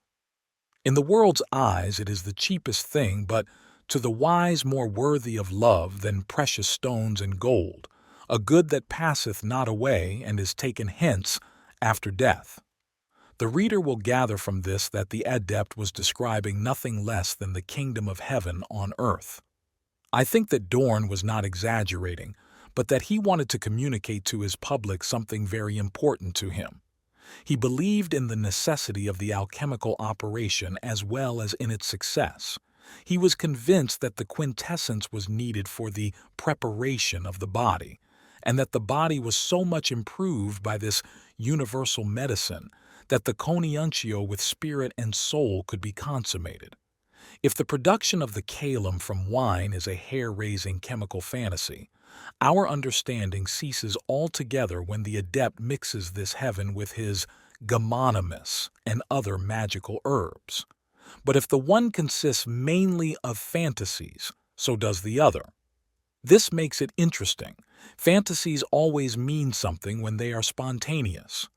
In the world's eyes it is the cheapest thing, but to the wise more worthy of love than precious stones and gold, a good that passeth not away and is taken hence after death. The reader will gather from this that the adept was describing nothing less than the kingdom of heaven on earth. I think that Dorn was not exaggerating, but that he wanted to communicate to his public something very important to him. He believed in the necessity of the alchemical operation as well as in its success. He was convinced that the quintessence was needed for the preparation of the body, and that the body was so much improved by this universal medicine that the CONIUNCTIO with spirit and soul could be consummated. If the production of the calum from wine is a hair-raising chemical fantasy, our understanding ceases altogether when the adept mixes this heaven with his gummonomus and other magical herbs. But if the one consists mainly of fantasies, so does the other. This makes it interesting. Fantasies always mean something when they are spontaneous.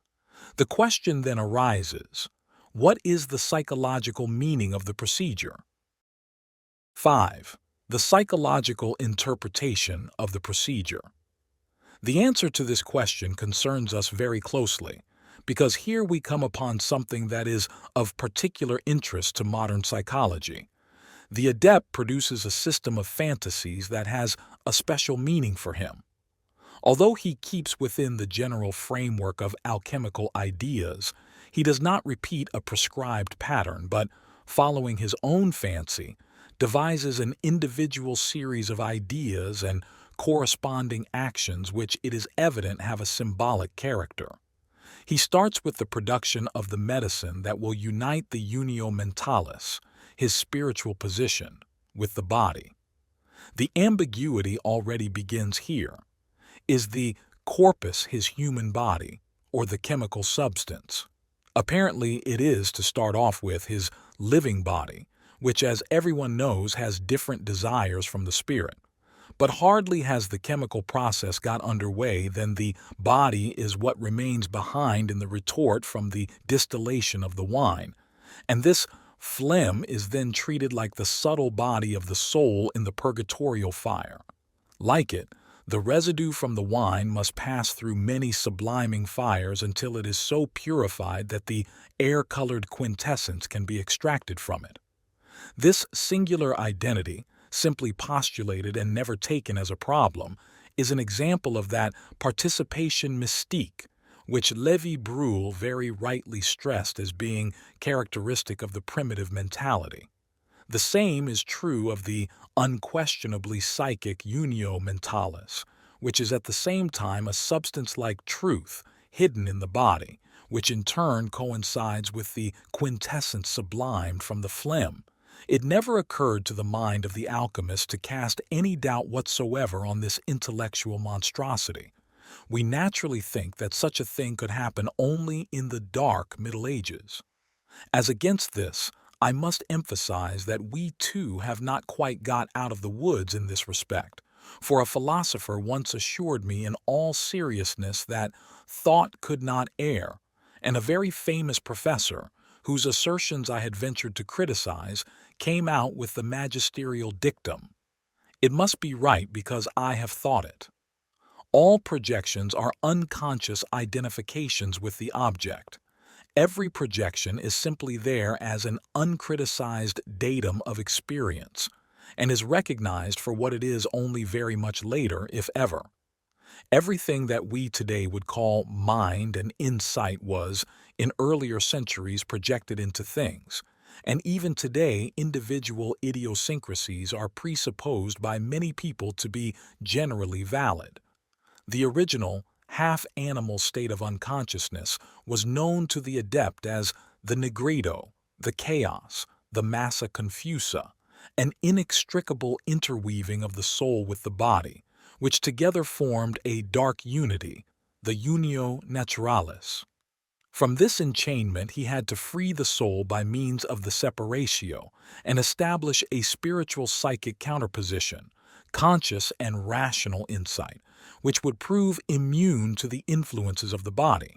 The question then arises, what is the psychological meaning of the procedure? 5. The psychological interpretation of the procedure. The answer to this question concerns us very closely, because here we come upon something that is of particular interest to modern psychology. The adept produces a system of fantasies that has a special meaning for him. Although he keeps within the general framework of alchemical ideas, he does not repeat a prescribed pattern, but, following his own fancy, devises an individual series of ideas and corresponding actions which it is evident have a symbolic character. He starts with the production of the medicine that will unite the unio mentalis, his spiritual position, with the body. The ambiguity already begins here. Is the corpus his human body, or the chemical substance? Apparently it is, to start off with, his living body, which, as everyone knows, has different desires from the spirit. But hardly has the chemical process got underway than the body is what remains behind in the retort from the distillation of the wine, and this phlegm is then treated like the subtle body of the soul in the purgatorial fire. Like it, the residue from the wine must pass through many subliming fires until it is so purified that the air-colored quintessence can be extracted from it. This singular identity, simply postulated and never taken as a problem, is an example of that participation mystique, which Lévi-Breuil very rightly stressed as being characteristic of the primitive mentality. The same is true of the unquestionably psychic unio mentalis, which is at the same time a substance-like truth hidden in the body, which in turn coincides with the quintessence sublimed from the phlegm. It never occurred to the mind of the alchemist to cast any doubt whatsoever on this intellectual monstrosity. We naturally think that such a thing could happen only in the dark Middle Ages. As against this, I must emphasize that we too have not quite got out of the woods in this respect, for a philosopher once assured me in all seriousness that thought could not err, and a very famous professor, whose assertions I had ventured to criticize, came out with the magisterial dictum, "It must be right because I have thought it." All projections are unconscious identifications with the object. Every projection is simply there as an uncriticized datum of experience, and is recognized for what it is only very much later, if ever. Everything that we today would call mind and insight was, in earlier centuries, projected into things, and even today individual idiosyncrasies are presupposed by many people to be generally valid. The original, half-animal state of unconsciousness was known to the adept as the nigredo, the chaos, the massa confusa, an inextricable interweaving of the soul with the body, which together formed a dark unity, the unio naturalis. From this enchainment he had to free the soul by means of the separatio and establish a spiritual psychic counterposition, conscious and rational insight, which would prove immune to the influences of the body.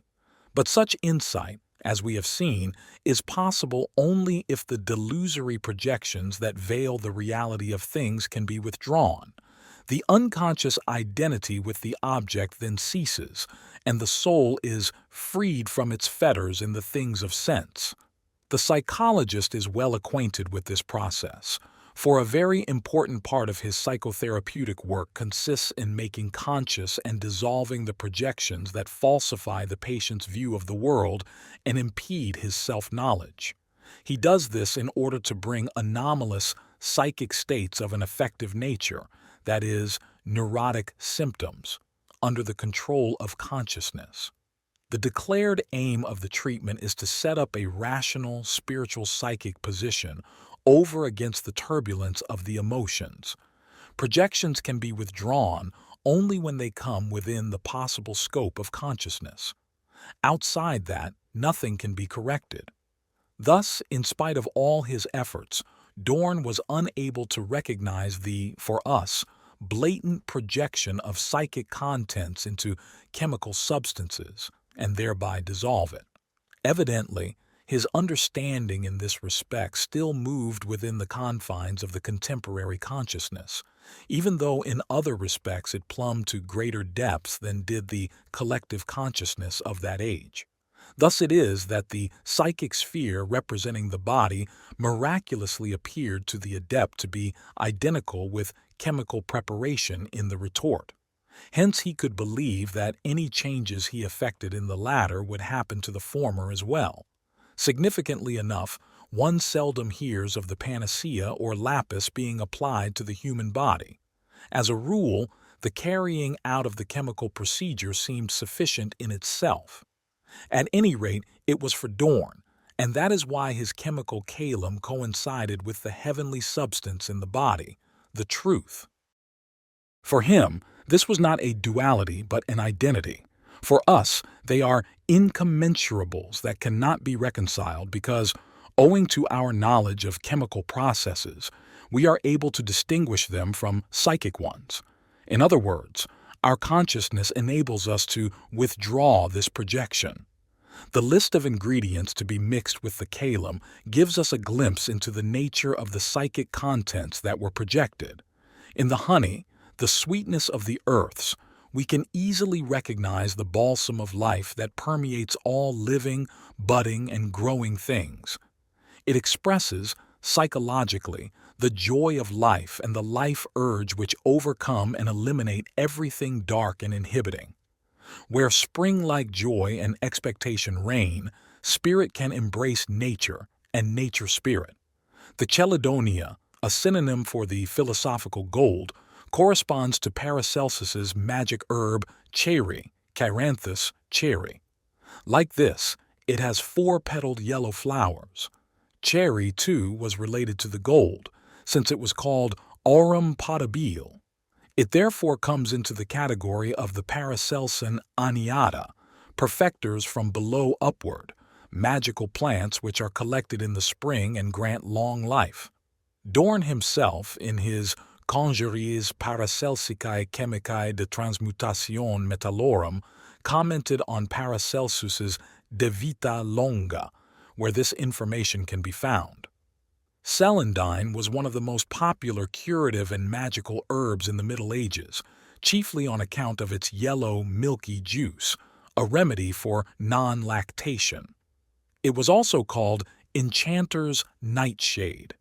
But such insight, as we have seen, is possible only if the delusory projections that veil the reality of things can be withdrawn. The unconscious identity with the object then ceases, and the soul is freed from its fetters in the things of sense. The psychologist is well acquainted with this process, for a very important part of his psychotherapeutic work consists in making conscious and dissolving the projections that falsify the patient's view of the world and impede his self-knowledge. He does this in order to bring anomalous psychic states of an affective nature, that is, neurotic symptoms, under the control of consciousness. The declared aim of the treatment is to set up a rational, spiritual psychic position over against the turbulence of the emotions. Projections can be withdrawn only when they come within the possible scope of consciousness. Outside that, nothing can be corrected. Thus, in spite of all his efforts, Dorn was unable to recognize the, for us, blatant projection of psychic contents into chemical substances and thereby dissolve it. Evidently, his understanding in this respect still moved within the confines of the contemporary consciousness, even though in other respects it plumbed to greater depths than did the collective consciousness of that age. Thus it is that the psychic sphere representing the body miraculously appeared to the adept to be identical with chemical preparation in the retort. Hence he could believe that any changes he effected in the latter would happen to the former as well. Significantly enough, one seldom hears of the panacea or lapis being applied to the human body. As a rule, the carrying out of the chemical procedure seemed sufficient in itself. At any rate, it was for Dorn, and that is why his chemical calum coincided with the heavenly substance in the body, the truth. For him, this was not a duality but an identity. For us, they are incommensurables that cannot be reconciled because, owing to our knowledge of chemical processes, we are able to distinguish them from psychic ones. In other words, our consciousness enables us to withdraw this projection. The list of ingredients to be mixed with the calum gives us a glimpse into the nature of the psychic contents that were projected. In the honey, the sweetness of the earths, we can easily recognize the balsam of life that permeates all living, budding, and growing things. It expresses, psychologically, the joy of life and the life urge which overcome and eliminate everything dark and inhibiting. Where spring-like joy and expectation reign, spirit can embrace nature and nature spirit. The Chelidonia, a synonym for the philosophical gold, corresponds to Paracelsus's magic herb cherry, Cheiranthus cherry. Like this, it has four-petaled yellow flowers. Cherry, too, was related to the gold, since it was called aurum potabile. It therefore comes into the category of the Paracelsan aniata, perfectors from below upward, magical plants which are collected in the spring and grant long life. Dorn himself, in his Conjuries Paracelsicae Chemicae de Transmutatione Metallorum, commented on Paracelsus's De Vita Longa, where this information can be found. Celandine was one of the most popular curative and magical herbs in the Middle Ages, chiefly on account of its yellow, milky juice, a remedy for non-lactation. It was also called enchanter's nightshade.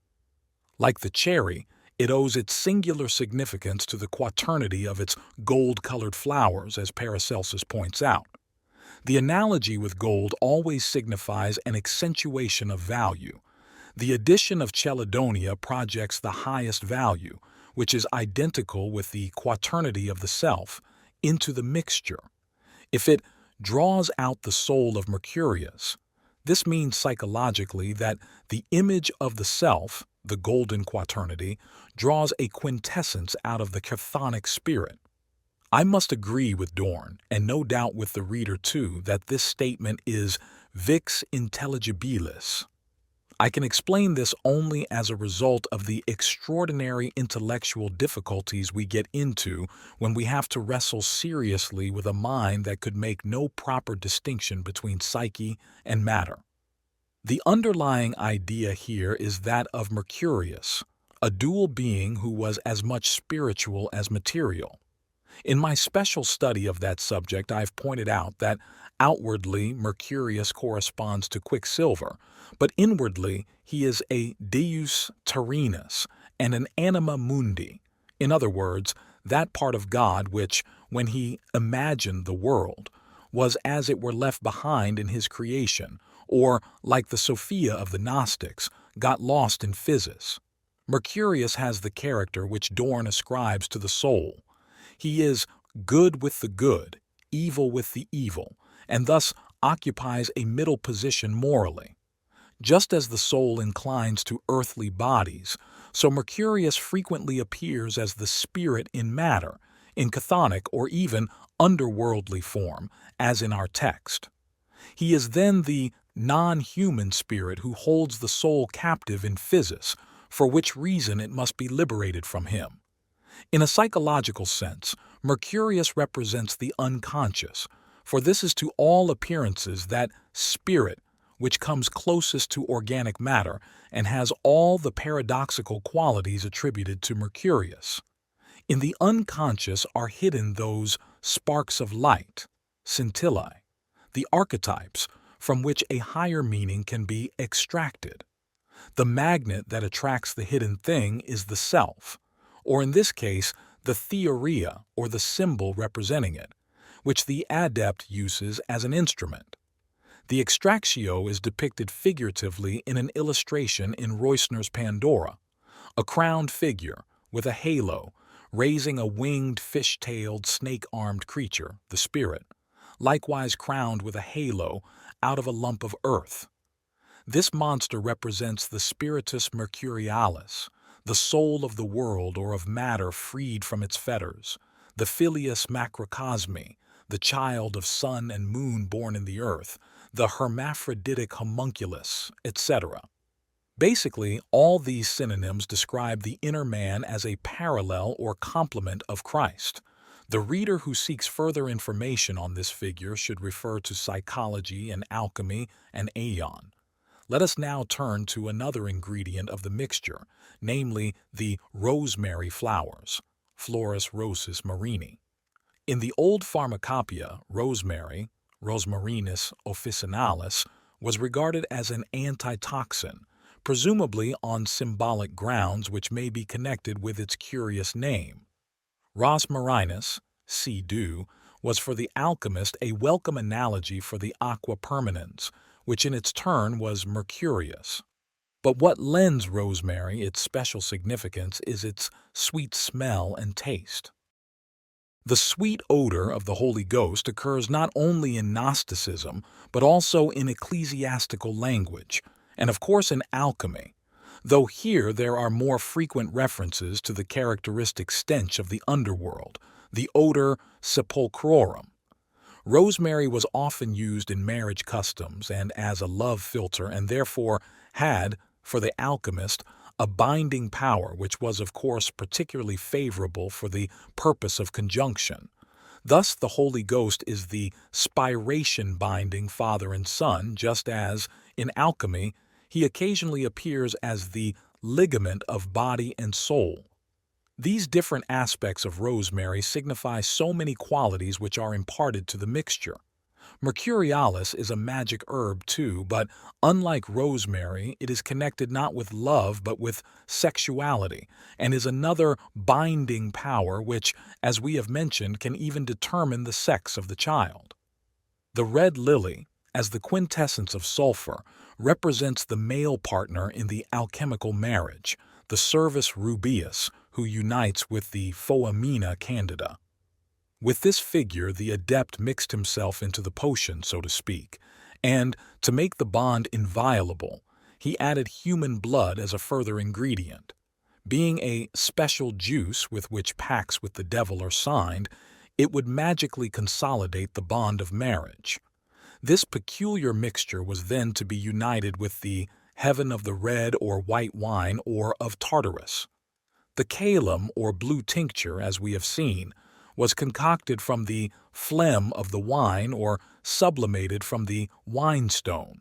Like the cherry, it owes its singular significance to the quaternity of its gold-colored flowers, as Paracelsus points out. The analogy with gold always signifies an accentuation of value. The addition of Chelidonia projects the highest value, which is identical with the quaternity of the self, into the mixture. If it draws out the soul of Mercurius, this means psychologically that the image of the self, the golden quaternity, draws a quintessence out of the chthonic spirit. I must agree with Dorn, and no doubt with the reader too, that this statement is vix intelligibilis. I can explain this only as a result of the extraordinary intellectual difficulties we get into when we have to wrestle seriously with a mind that could make no proper distinction between psyche and matter. The underlying idea here is that of Mercurius, a dual being who was as much spiritual as material. In my special study of that subject, I've pointed out that outwardly Mercurius corresponds to Quicksilver, but inwardly he is a deus terrenus and an anima mundi. In other words, that part of God which, when he imagined the world, was as it were left behind in his creation, or, like the Sophia of the Gnostics, got lost in physis. Mercurius has the character which Dorn ascribes to the soul. He is good with the good, evil with the evil, and thus occupies a middle position morally. Just as the soul inclines to earthly bodies, so Mercurius frequently appears as the spirit in matter, in chthonic or even underworldly form, as in our text. He is then the non-human spirit who holds the soul captive in physis, for which reason it must be liberated from him. In a psychological sense, Mercurius represents the unconscious, for this is to all appearances that spirit which comes closest to organic matter and has all the paradoxical qualities attributed to Mercurius. In the unconscious are hidden those sparks of light, scintillae, the archetypes, from which a higher meaning can be extracted. The magnet that attracts the hidden thing is the self, or in this case, the theoria or the symbol representing it, which the adept uses as an instrument. The extractio is depicted figuratively in an illustration in Reusner's Pandora, a crowned figure with a halo, raising a winged fish-tailed, snake-armed creature, the spirit, likewise crowned with a halo out of a lump of earth. This monster represents the spiritus mercurialis, the soul of the world or of matter freed from its fetters, the filius macrocosmi, the child of sun and moon born in the earth, the hermaphroditic homunculus, etc. Basically, all these synonyms describe the inner man as a parallel or complement of Christ. The reader who seeks further information on this figure should refer to Psychology and Alchemy and Aeon. Let us now turn to another ingredient of the mixture, namely the rosemary flowers, Florus rosis marini. In the old pharmacopoeia, rosemary, Rosmarinus officinalis, was regarded as an antitoxin, presumably on symbolic grounds which may be connected with its curious name. Rosmarinus, sea dew, was for the alchemist a welcome analogy for the aqua permanens, which in its turn was Mercurius. But what lends rosemary its special significance is its sweet smell and taste. The sweet odor of the Holy Ghost occurs not only in Gnosticism, but also in ecclesiastical language, and of course in alchemy, though here there are more frequent references to the characteristic stench of the underworld, the odor sepulchrorum. Rosemary was often used in marriage customs and as a love filter, and therefore had, for the alchemist, a binding power which was of course particularly favorable for the purpose of conjunction. Thus the Holy Ghost is the spiration binding Father and Son, just as, in alchemy, he occasionally appears as the ligament of body and soul. These different aspects of rosemary signify so many qualities which are imparted to the mixture. Mercurialis is a magic herb too, but unlike rosemary, it is connected not with love but with sexuality, and is another binding power which, as we have mentioned, can even determine the sex of the child. The red lily, as the quintessence of sulphur, represents the male partner in the alchemical marriage, the Cervus rubeus, who unites with the Foamina candida. With this figure, the adept mixed himself into the potion, so to speak, and, to make the bond inviolable, he added human blood as a further ingredient. Being a special juice with which pacts with the devil are signed, it would magically consolidate the bond of marriage. This peculiar mixture was then to be united with the heaven of the red or white wine, or of Tartarus. The calum, or blue tincture, as we have seen, was concocted from the phlegm of the wine or sublimated from the wine stone.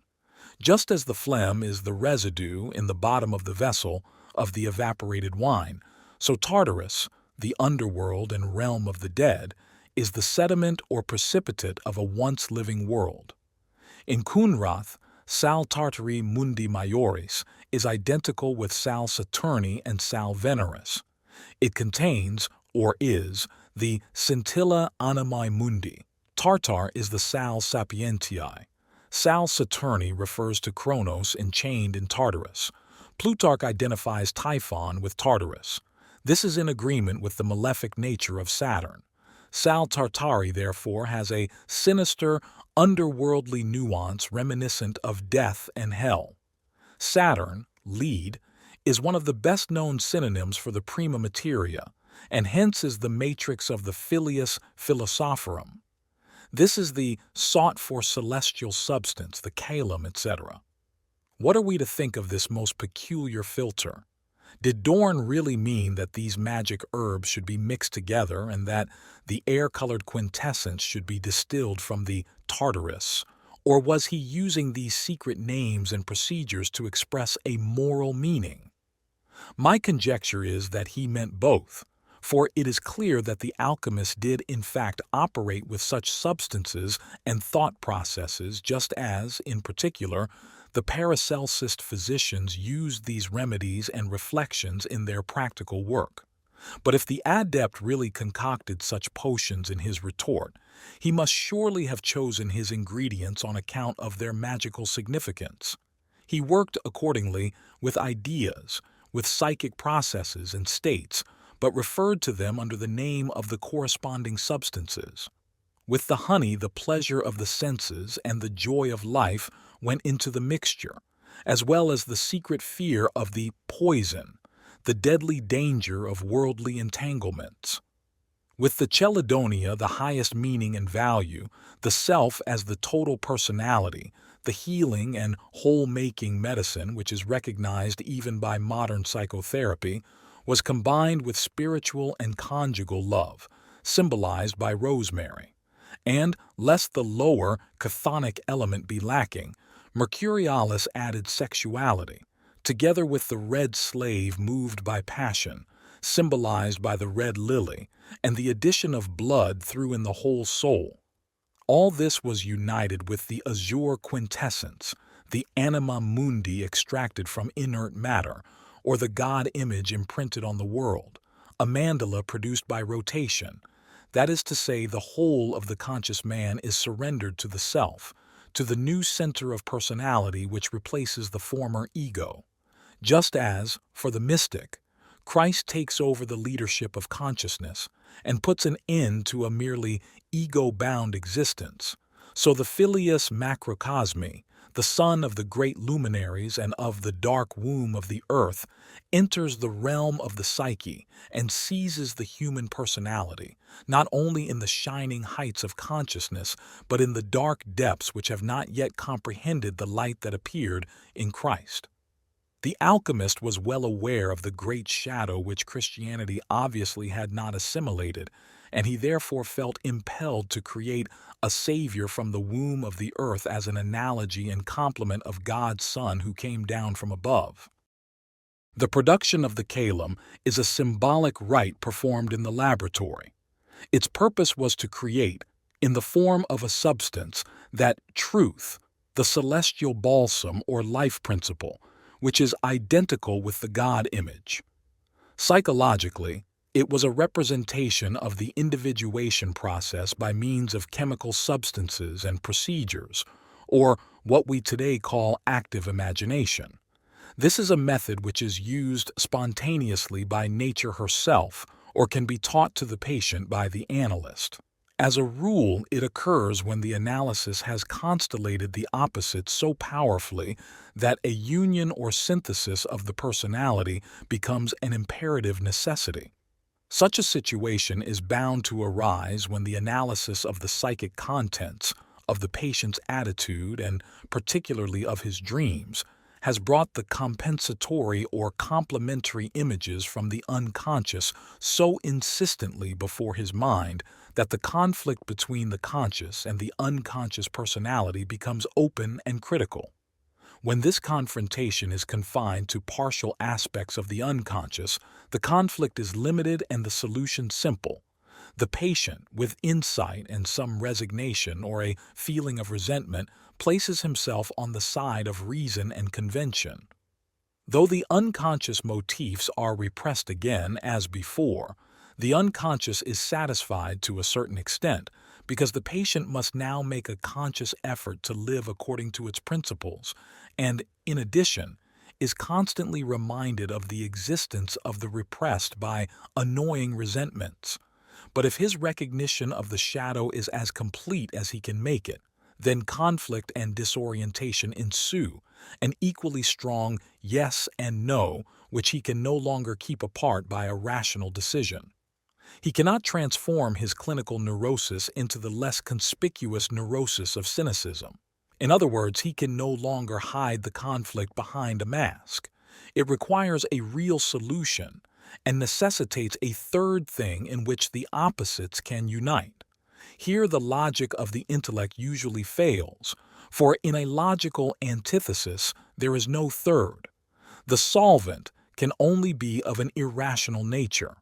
Just as the phlegm is the residue in the bottom of the vessel of the evaporated wine, so Tartarus, the underworld and realm of the dead, is the sediment or precipitate of a once-living world. In Cunrath, Sal Tartari Mundi Majoris is identical with Sal Saturni and Sal Veneris. It contains, or is, the Scintilla Animae Mundi. Tartar is the Sal Sapientiae. Sal Saturni refers to Kronos enchained in Tartarus. Plutarch identifies Typhon with Tartarus. This is in agreement with the malefic nature of Saturn. Sal Tartari, therefore, has a sinister, underworldly nuance reminiscent of death and hell. Saturn, lead, is one of the best-known synonyms for the prima materia, and hence is the matrix of the filius philosophorum. This is the sought-for celestial substance, the calum, etc. What are we to think of this most peculiar filter? Did Dorn really mean that these magic herbs should be mixed together and that the air-colored quintessence should be distilled from the Tartarus? Or was he using these secret names and procedures to express a moral meaning? My conjecture is that he meant both, for it is clear that the alchemists did in fact operate with such substances and thought processes, just as, in particular, the Paracelsist physicians used these remedies and reflections in their practical work. But if the adept really concocted such potions in his retort, he must surely have chosen his ingredients on account of their magical significance. He worked accordingly with ideas, with psychic processes and states, but referred to them under the name of the corresponding substances. With the honey, the pleasure of the senses and the joy of life went into the mixture, as well as the secret fear of the poison, the deadly danger of worldly entanglements. With the Chelidonia, the highest meaning and value, the self as the total personality, the healing and whole-making medicine, which is recognized even by modern psychotherapy, was combined with spiritual and conjugal love, symbolized by rosemary. And, lest the lower, chthonic element be lacking, Mercurialis added sexuality, together with the red slave moved by passion, symbolized by the red lily, and the addition of blood threw in the whole soul. All this was united with the azure quintessence, the anima mundi extracted from inert matter, or the God image imprinted on the world, a mandala produced by rotation. That is to say, the whole of the conscious man is surrendered to the self, to the new center of personality which replaces the former ego. Just as, for the mystic, Christ takes over the leadership of consciousness and puts an end to a merely ego-bound existence, so the filius macrocosmi, the son of the great luminaries and of the dark womb of the earth, enters the realm of the psyche and seizes the human personality, not only in the shining heights of consciousness, but in the dark depths which have not yet comprehended the light that appeared in Christ. The alchemist was well aware of the great shadow which Christianity obviously had not assimilated, and he therefore felt impelled to create a savior from the womb of the earth as an analogy and complement of God's Son who came down from above. The production of the calum is a symbolic rite performed in the laboratory. Its purpose was to create, in the form of a substance, that truth, the celestial balsam or life principle, which is identical with the God image. Psychologically, it was a representation of the individuation process by means of chemical substances and procedures, or what we today call active imagination. This is a method which is used spontaneously by nature herself or can be taught to the patient by the analyst. As a rule, it occurs when the analysis has constellated the opposites so powerfully that a union or synthesis of the personality becomes an imperative necessity. Such a situation is bound to arise when the analysis of the psychic contents, of the patient's attitude, and particularly of his dreams, has brought the compensatory or complementary images from the unconscious so insistently before his mind that the conflict between the conscious and the unconscious personality becomes open and critical. When this confrontation is confined to partial aspects of the unconscious, the conflict is limited and the solution simple. The patient, with insight and some resignation or a feeling of resentment, places himself on the side of reason and convention. Though the unconscious motifs are repressed again, as before, the unconscious is satisfied to a certain extent because the patient must now make a conscious effort to live according to its principles and, in addition, is constantly reminded of the existence of the repressed by annoying resentments. But if his recognition of the shadow is as complete as he can make it, then conflict and disorientation ensue, an equally strong yes and no, which he can no longer keep apart by a rational decision. He cannot transform his clinical neurosis into the less conspicuous neurosis of cynicism. In other words, he can no longer hide the conflict behind a mask. It requires a real solution and necessitates a third thing in which the opposites can unite. Here the logic of the intellect usually fails, for in a logical antithesis there is no third. The solvent can only be of an irrational nature.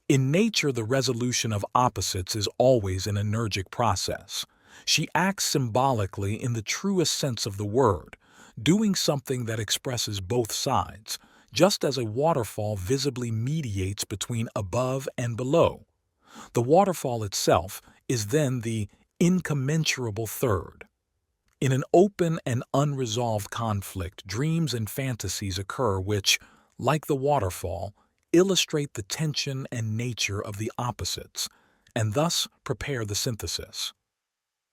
In nature, the resolution of opposites is always an energic process. She acts symbolically in the truest sense of the word, doing something that expresses both sides, just as a waterfall visibly mediates between above and below. The waterfall itself is then the incommensurable third. In an open and unresolved conflict, dreams and fantasies occur which, like the waterfall, illustrate the tension and nature of the opposites, and thus prepare the synthesis.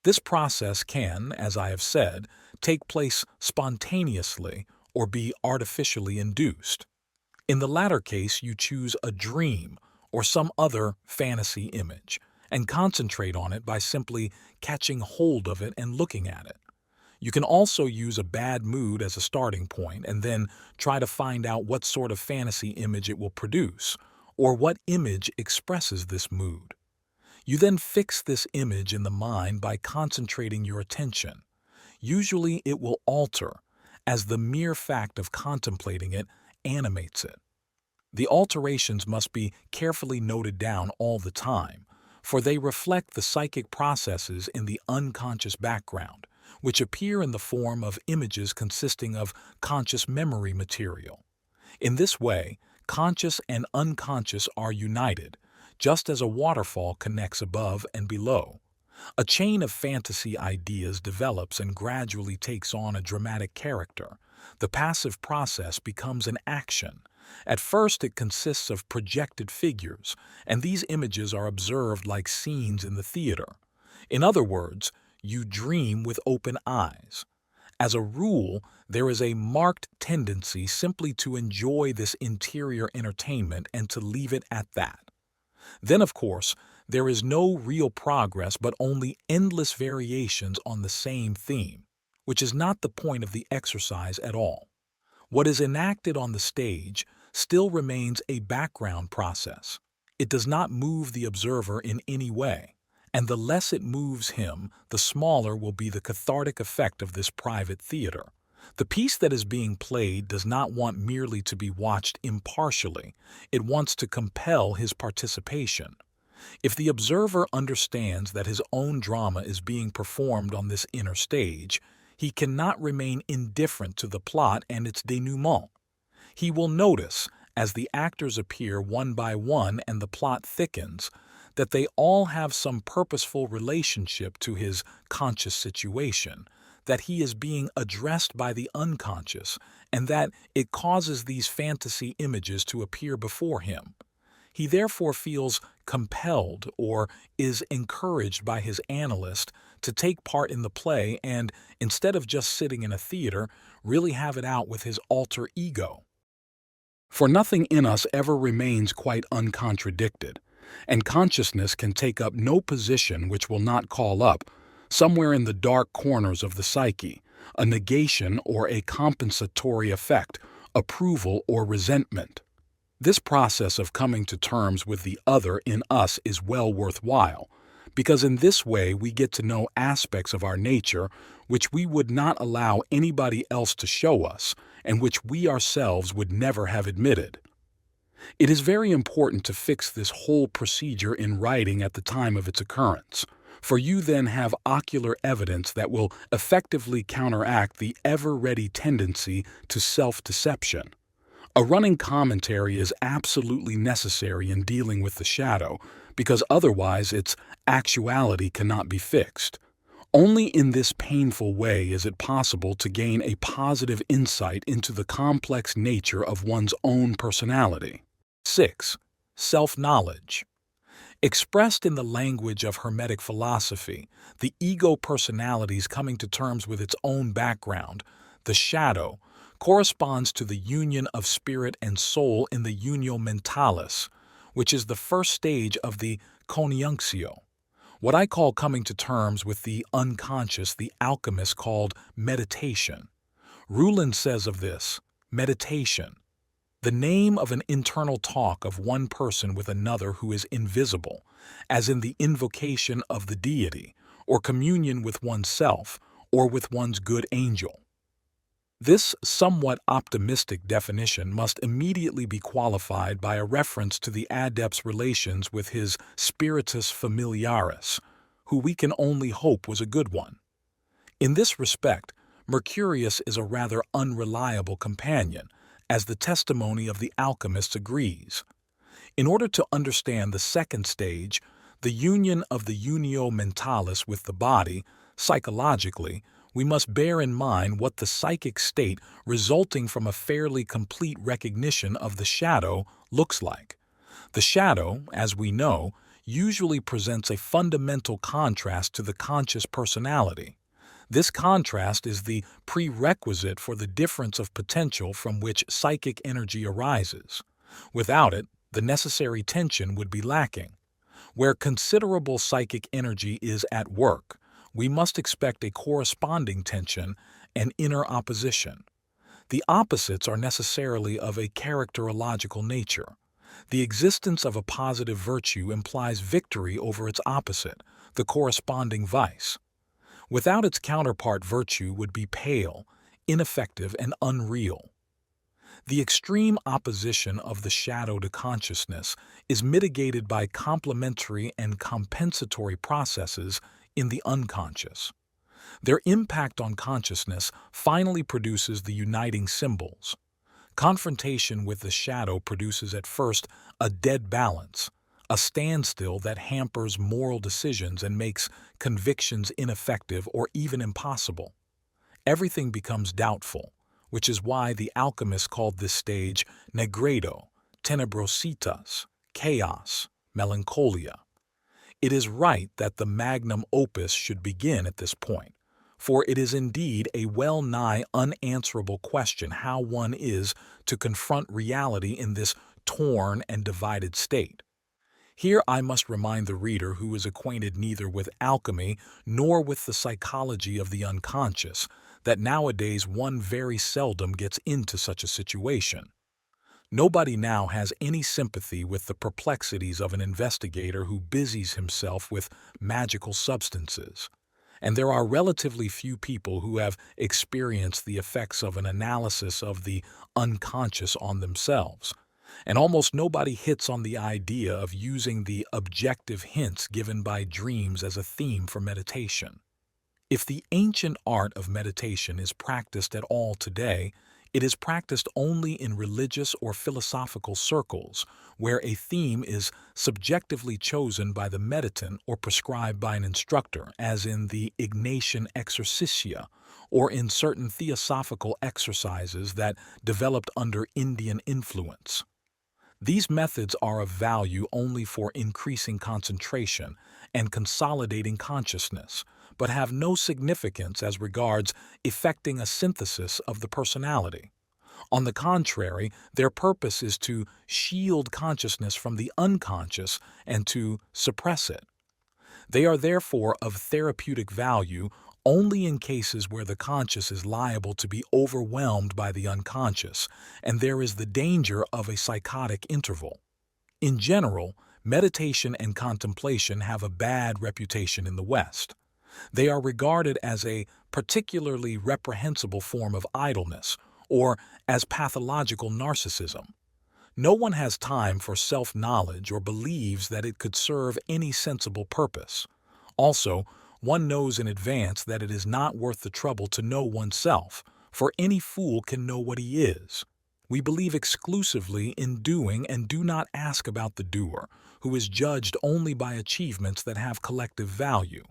This process can, as I have said, take place spontaneously or be artificially induced. In the latter case, you choose a dream or some other fantasy image and concentrate on it by simply catching hold of it and looking at it. You can also use a bad mood as a starting point and then try to find out what sort of fantasy image it will produce, or what image expresses this mood. You then fix this image in the mind by concentrating your attention. Usually it will alter, as the mere fact of contemplating it animates it. The alterations must be carefully noted down all the time, for they reflect the psychic processes in the unconscious background, which appear in the form of images consisting of conscious memory material. In this way, conscious and unconscious are united, just as a waterfall connects above and below. A chain of fantasy ideas develops and gradually takes on a dramatic character. The passive process becomes an action. At first it consists of projected figures, and these images are observed like scenes in the theater. In other words, you dream with open eyes. As a rule, there is a marked tendency simply to enjoy this interior entertainment and to leave it at that. Then, of course, there is no real progress but only endless variations on the same theme, which is not the point of the exercise at all. What is enacted on the stage still remains a background process. It does not move the observer in any way, and the less it moves him, the smaller will be the cathartic effect of this private theater. The piece that is being played does not want merely to be watched impartially. It wants to compel his participation. If the observer understands that his own drama is being performed on this inner stage, he cannot remain indifferent to the plot and its denouement. He will notice, as the actors appear one by one and the plot thickens, that they all have some purposeful relationship to his conscious situation, that he is being addressed by the unconscious, and that it causes these fantasy images to appear before him. He therefore feels compelled or is encouraged by his analyst to take part in the play and, instead of just sitting in a theater, really have it out with his alter ego. For nothing in us ever remains quite uncontradicted, and consciousness can take up no position which will not call up, somewhere in the dark corners of the psyche, a negation or a compensatory effect, approval or resentment. This process of coming to terms with the other in us is well worthwhile, because in this way we get to know aspects of our nature which we would not allow anybody else to show us and which we ourselves would never have admitted. It is very important to fix this whole procedure in writing at the time of its occurrence, for you then have ocular evidence that will effectively counteract the ever-ready tendency to self-deception. A running commentary is absolutely necessary in dealing with the shadow, because otherwise its actuality cannot be fixed. Only in this painful way is it possible to gain a positive insight into the complex nature of one's own personality. 6. Self-knowledge. Expressed in the language of Hermetic philosophy, the ego personality's coming to terms with its own background, the shadow, corresponds to the union of spirit and soul in the unio mentalis, which is the first stage of the CONIUNCTIO. What I call coming to terms with the unconscious, the alchemists called meditation. Rulin says of this, meditation, the name of an internal talk of one person with another who is invisible, as in the invocation of the deity, or communion with oneself, or with one's good angel. This somewhat optimistic definition must immediately be qualified by a reference to the adept's relations with his spiritus familiaris, who we can only hope was a good one. In this respect, Mercurius is a rather unreliable companion, as the testimony of the alchemists agrees. In order to understand the second stage, the union of the unio mentalis with the body, psychologically, we must bear in mind what the psychic state resulting from a fairly complete recognition of the shadow looks like. The shadow, as we know, usually presents a fundamental contrast to the conscious personality. This contrast is the prerequisite for the difference of potential from which psychic energy arises. Without it, the necessary tension would be lacking. Where considerable psychic energy is at work, we must expect a corresponding tension and inner opposition. The opposites are necessarily of a characterological nature. The existence of a positive virtue implies victory over its opposite, the corresponding vice. Without its counterpart, virtue would be pale, ineffective, and unreal. The extreme opposition of the shadow to consciousness is mitigated by complementary and compensatory processes in the unconscious. Their impact on consciousness finally produces the uniting symbols. Confrontation with the shadow produces at first a dead balance, a standstill that hampers moral decisions and makes convictions ineffective or even impossible. Everything becomes doubtful, which is why the alchemists called this stage negredo, tenebrositas, chaos, melancholia. It is right that the magnum opus should begin at this point, for it is indeed a well-nigh unanswerable question how one is to confront reality in this torn and divided state. Here I must remind the reader who is acquainted neither with alchemy nor with the psychology of the unconscious that nowadays one very seldom gets into such a situation. Nobody now has any sympathy with the perplexities of an investigator who busies himself with magical substances, and there are relatively few people who have experienced the effects of an analysis of the unconscious on themselves, and almost nobody hits on the idea of using the objective hints given by dreams as a theme for meditation. If the ancient art of meditation is practiced at all today, it is practiced only in religious or philosophical circles, where a theme is subjectively chosen by the meditant or prescribed by an instructor, as in the Ignatian exercitia, or in certain theosophical exercises that developed under Indian influence. These methods are of value only for increasing concentration and consolidating consciousness, but have no significance as regards effecting a synthesis of the personality. On the contrary, their purpose is to shield consciousness from the unconscious and to suppress it. They are therefore of therapeutic value only in cases where the conscious is liable to be overwhelmed by the unconscious, and there is the danger of a psychotic interval. In general, meditation and contemplation have a bad reputation in the West. They are regarded as a particularly reprehensible form of idleness or as pathological narcissism. No one has time for self-knowledge or believes that it could serve any sensible purpose. Also, one knows in advance that it is not worth the trouble to know oneself, for any fool can know what he is. We believe exclusively in doing and do not ask about the doer, who is judged only by achievements that have collective value.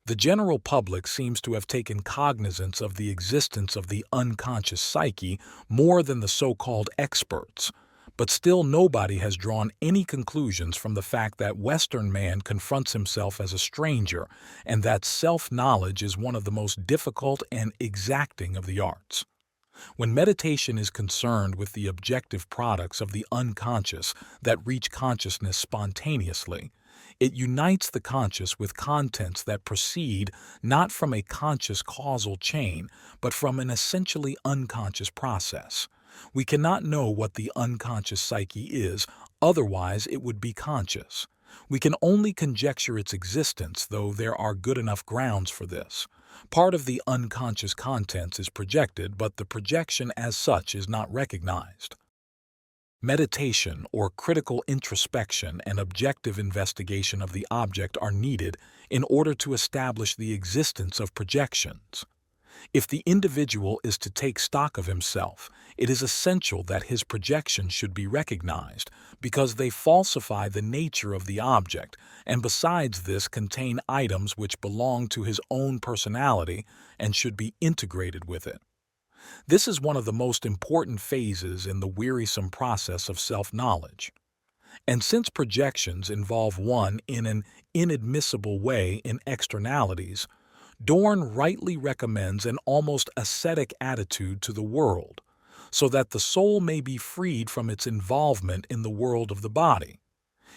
The general public seems to have taken cognizance of the existence of the unconscious psyche more than the so-called experts, but still nobody has drawn any conclusions from the fact that Western man confronts himself as a stranger and that self-knowledge is one of the most difficult and exacting of the arts. When meditation is concerned with the objective products of the unconscious that reach consciousness spontaneously, it unites the conscious with contents that proceed not from a conscious causal chain, but from an essentially unconscious process. We cannot know what the unconscious psyche is, otherwise it would be conscious. We can only conjecture its existence, though there are good enough grounds for this. Part of the unconscious contents is projected, but the projection as such is not recognized. Meditation or critical introspection and objective investigation of the object are needed in order to establish the existence of projections. If the individual is to take stock of himself, it is essential that his projections should be recognized because they falsify the nature of the object and besides this contain items which belong to his own personality and should be integrated with it. This is one of the most important phases in the wearisome process of self-knowledge. And since projections involve one in an inadmissible way in externalities, Dorn rightly recommends an almost ascetic attitude to the world, so that the soul may be freed from its involvement in the world of the body.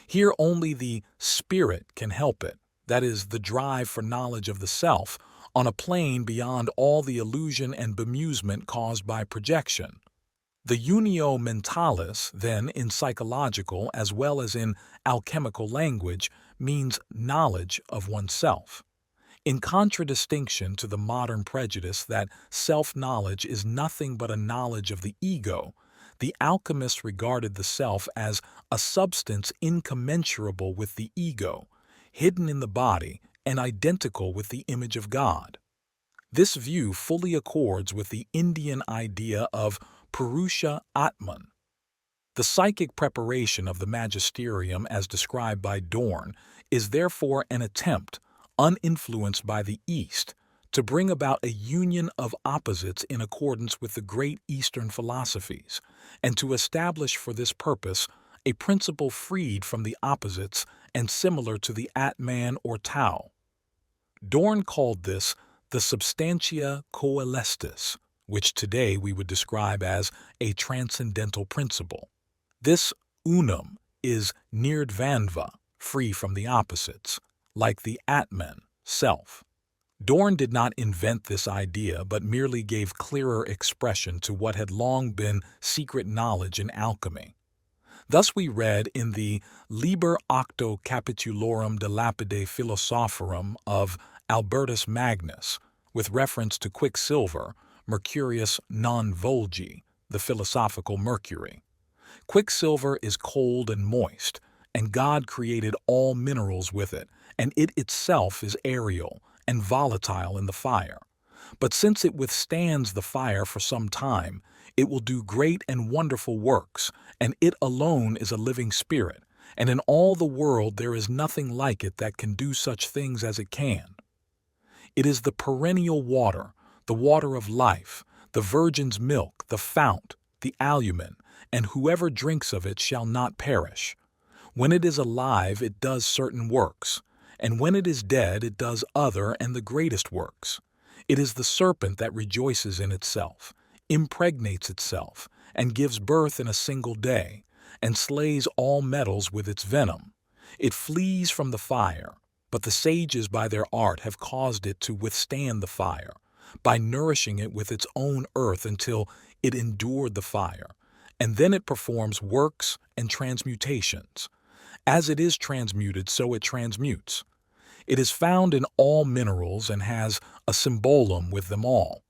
Here only the spirit can help it, that is, the drive for knowledge of the self, on a plane beyond all the illusion and bemusement caused by projection. The unio mentalis, then, in psychological as well as in alchemical language, means knowledge of oneself. In contradistinction to the modern prejudice that self-knowledge is nothing but a knowledge of the ego, the alchemists regarded the self as a substance incommensurable with the ego, hidden in the body and identical with the image of God. This view fully accords with the Indian idea of Purusha Atman. The psychic preparation of the magisterium as described by Dorn is therefore an attempt, uninfluenced by the East, to bring about a union of opposites in accordance with the great Eastern philosophies, and to establish for this purpose a principle freed from the opposites and similar to the Atman or Tao. Dorn called this the substantia coelestis, which today we would describe as a transcendental principle. This unum is nirdvanva, free from the opposites, like the Atman, self. Dorn did not invent this idea but merely gave clearer expression to what had long been secret knowledge in alchemy. Thus we read in the Liber Octo Capitulorum de Lapide Philosophorum of Albertus Magnus, with reference to quicksilver, Mercurius non vulgi, the philosophical mercury. Quicksilver is cold and moist, and God created all minerals with it, and it itself is aerial and volatile in the fire. But since it withstands the fire for some time, it will do great and wonderful works, and it alone is a living spirit, and in all the world there is nothing like it that can do such things as it can. It is the perennial water, the water of life, the virgin's milk, the fount, the alumen, and whoever drinks of it shall not perish. When it is alive, it does certain works, and when it is dead, it does other and the greatest works. It is the serpent that rejoices in itself, impregnates itself, and gives birth in a single day, and slays all metals with its venom. It flees from the fire, but the sages by their art have caused it to withstand the fire, by nourishing it with its own earth until it endured the fire, and then it performs works and transmutations. As it is transmuted, so it transmutes. It is found in all minerals and has a symbolum with them all.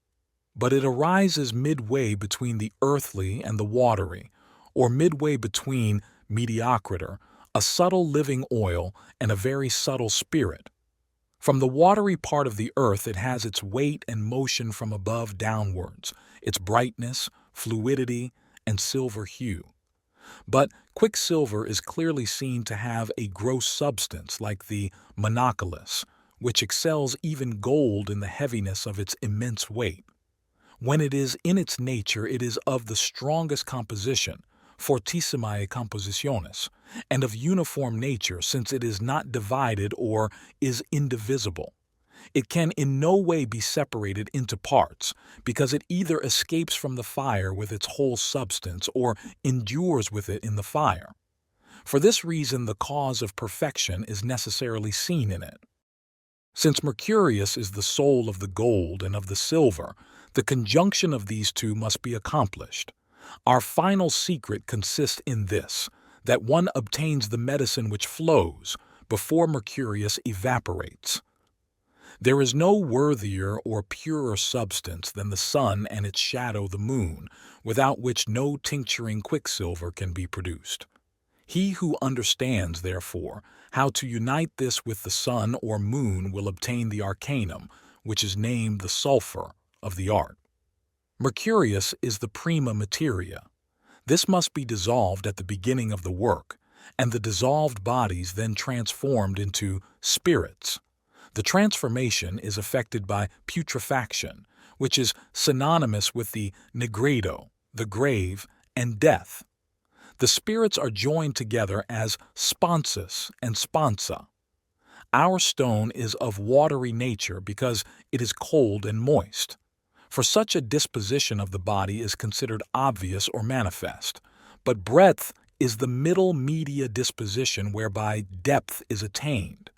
But it arises midway between the earthly and the watery, or midway between mediocriter, a subtle living oil, and a very subtle spirit. From the watery part of the earth it has its weight and motion from above downwards, its brightness, fluidity, and silver hue. But quicksilver is clearly seen to have a gross substance like the monoculus, which excels even gold in the heaviness of its immense weight. When it is in its nature, it is of the strongest composition, fortissimae compositionis, and of uniform nature, since it is not divided or is indivisible. It can in no way be separated into parts, because it either escapes from the fire with its whole substance or endures with it in the fire. For this reason, the cause of perfection is necessarily seen in it. Since Mercurius is the soul of the gold and of the silver, the conjunction of these two must be accomplished. Our final secret consists in this, that one obtains the medicine which flows before Mercurius evaporates. There is no worthier or purer substance than the sun and its shadow the moon, without which no tincturing quicksilver can be produced. He who understands, therefore, how to unite this with the sun or moon will obtain the arcanum, which is named the sulphur of the art. Mercurius is the prima materia. This must be dissolved at the beginning of the work, and the dissolved bodies then transformed into spirits. The transformation is effected by putrefaction, which is synonymous with the negredo, the grave, and death. The spirits are joined together as sponsus and sponsa. Our stone is of watery nature because it is cold and moist. For such a disposition of the body is considered obvious or manifest, but breadth is the middle media disposition whereby depth is attained.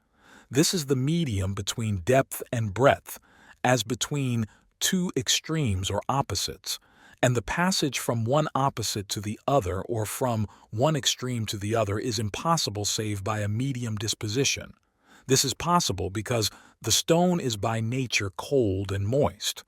This is the medium between depth and breadth, as between two extremes or opposites, and the passage from one opposite to the other or from one extreme to the other is impossible save by a medium disposition. This is possible because the stone is by nature cold and moist.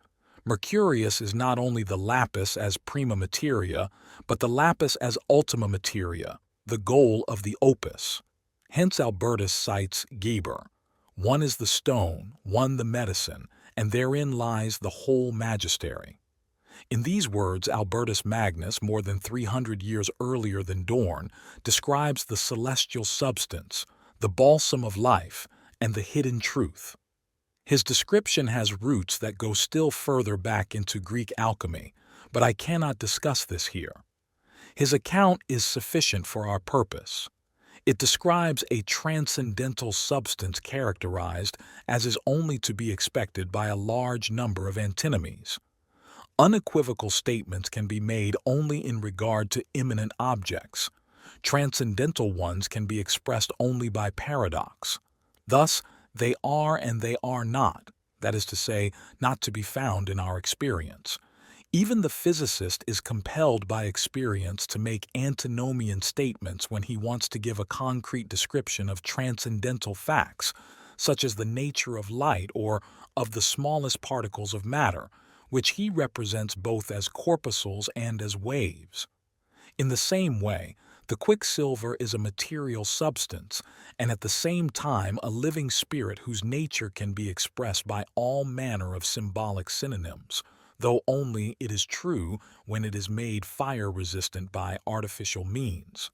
Mercurius is not only the lapis as prima materia, but the lapis as ultima materia, the goal of the opus. Hence Albertus cites Geber. One is the stone, one the medicine, and therein lies the whole magistery. In these words, Albertus Magnus, more than 300 years earlier than Dorn, describes the celestial substance, the balsam of life, and the hidden truth. His description has roots that go still further back into Greek alchemy, but I cannot discuss this here. His account is sufficient for our purpose. It describes a transcendental substance characterized as is only to be expected by a large number of antinomies. Unequivocal statements can be made only in regard to immanent objects. Transcendental ones can be expressed only by paradox. Thus, they are and they are not, that is to say, not to be found in our experience. Even the physicist is compelled by experience to make antinomian statements when he wants to give a concrete description of transcendental facts, such as the nature of light or of the smallest particles of matter, which he represents both as corpuscles and as waves. In the same way, the quicksilver is a material substance, and at the same time a living spirit whose nature can be expressed by all manner of symbolic synonyms, though only it is true when it is made fire-resistant by artificial means.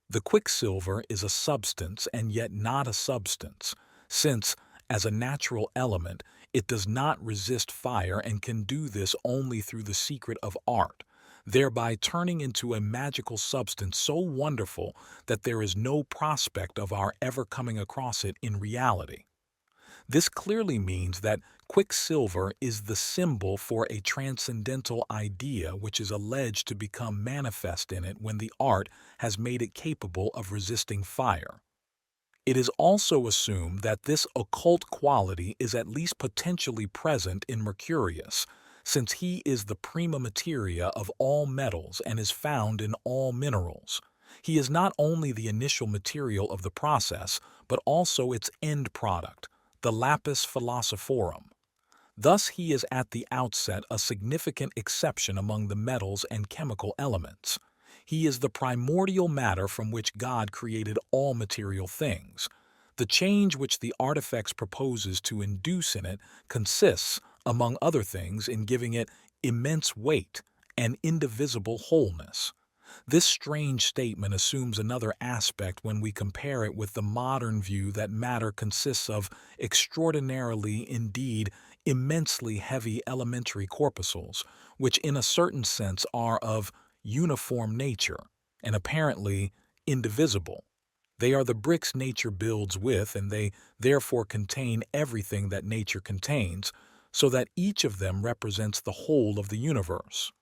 The quicksilver is a substance and yet not a substance, since, as a natural element, it does not resist fire and can do this only through the secret of art, thereby turning into a magical substance so wonderful that there is no prospect of our ever coming across it in reality. This clearly means that quicksilver is the symbol for a transcendental idea which is alleged to become manifest in it when the art has made it capable of resisting fire. It is also assumed that this occult quality is at least potentially present in Mercurius, since he is the prima materia of all metals and is found in all minerals. He is not only the initial material of the process, but also its end product, the lapis philosophorum. Thus he is at the outset a significant exception among the metals and chemical elements. He is the primordial matter from which God created all material things. The change which the artifacts proposes to induce in it consists, among other things, in giving it immense weight and indivisible wholeness. This strange statement assumes another aspect when we compare it with the modern view that matter consists of extraordinarily, indeed, immensely heavy elementary corpuscles, which in a certain sense are of uniform nature and apparently indivisible. They are the bricks nature builds with, and they therefore contain everything that nature contains, so that each of them represents the whole of the universe.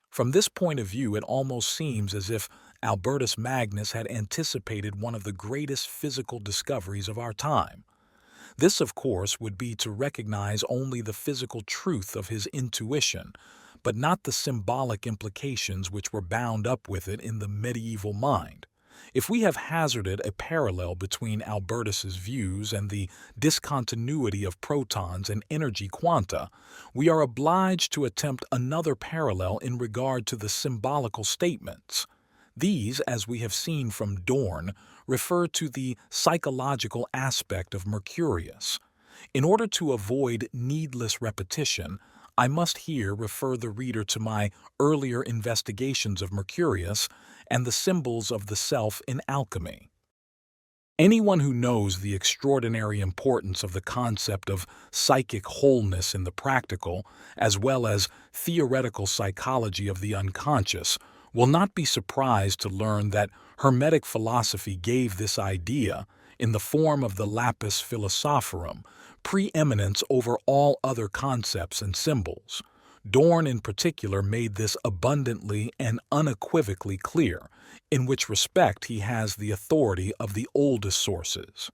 From this point of view, it almost seems as if Albertus Magnus had anticipated one of the greatest physical discoveries of our time. This, of course, would be to recognize only the physical truth of his intuition, but not the symbolic implications which were bound up with it in the medieval mind. If we have hazarded a parallel between Albertus's views and the discontinuity of protons and energy quanta, we are obliged to attempt another parallel in regard to the symbolical statements. These, as we have seen from Dorn, refer to the psychological aspect of Mercurius. In order to avoid needless repetition, I must here refer the reader to my earlier investigations of Mercurius and the symbols of the self in alchemy. Anyone who knows the extraordinary importance of the concept of psychic wholeness in the practical, as well as theoretical psychology of the unconscious, will not be surprised to learn that Hermetic philosophy gave this idea, in the form of the lapis philosophorum, preeminence over all other concepts and symbols. Dorn in particular made this abundantly and unequivocally clear, in which respect he has the authority of the oldest sources.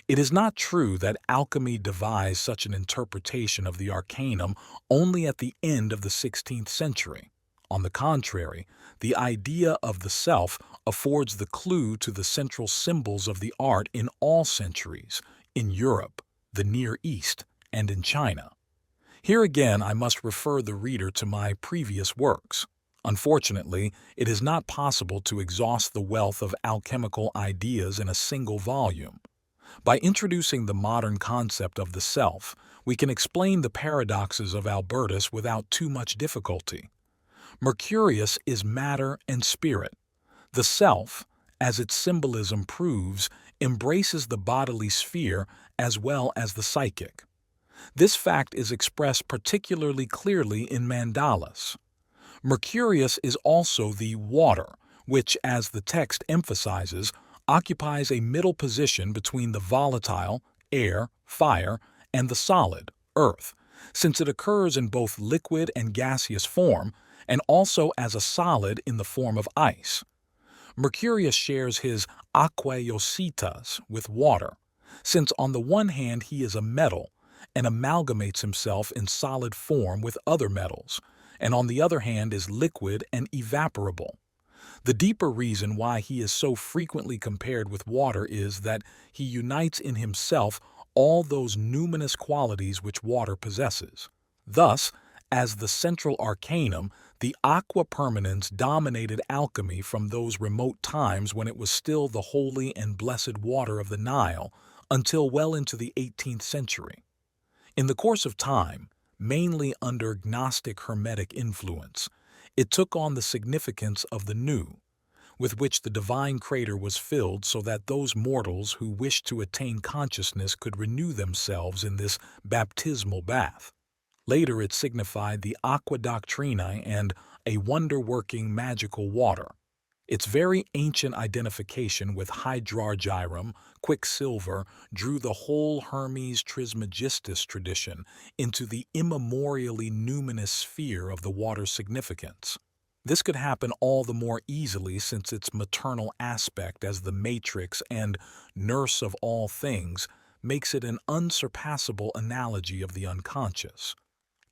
It is not true that alchemy devised such an interpretation of the arcanum only at the end of the 16th century. On the contrary, the idea of the self affords the clue to the central symbols of the art in all centuries, in Europe, the Near East, and in China. Here again I must refer the reader to my previous works. Unfortunately, it is not possible to exhaust the wealth of alchemical ideas in a single volume. By introducing the modern concept of the self, we can explain the paradoxes of Albertus without too much difficulty. Mercurius is matter and spirit. The self, as its symbolism proves, embraces the bodily sphere as well as the psychic. This fact is expressed particularly clearly in mandalas. Mercurius is also the water, which, as the text emphasizes, occupies a middle position between the volatile, air, fire, and the solid, earth, since it occurs in both liquid and gaseous form, and also as a solid in the form of ice. Mercurius shares his aquaiositas with water, since on the one hand he is a metal and amalgamates himself in solid form with other metals, and on the other hand is liquid and evaporable. The deeper reason why he is so frequently compared with water is that he unites in himself all those numinous qualities which water possesses. Thus, as the central arcanum, the aqua permanens dominated alchemy from those remote times when it was still the holy and blessed water of the Nile until well into the 18th century. In the course of time, mainly under Gnostic Hermetic influence, it took on the significance of the new, with which the divine crater was filled so that those mortals who wished to attain consciousness could renew themselves in this baptismal bath. Later it signified the aqua doctrinae and a wonder-working magical water. Its very ancient identification with hydrargyrum, quicksilver, drew the whole Hermes Trismegistus tradition into the immemorially numinous sphere of the water's significance. This could happen all the more easily since its maternal aspect as the matrix and nurse of all things makes it an unsurpassable analogy of the unconscious.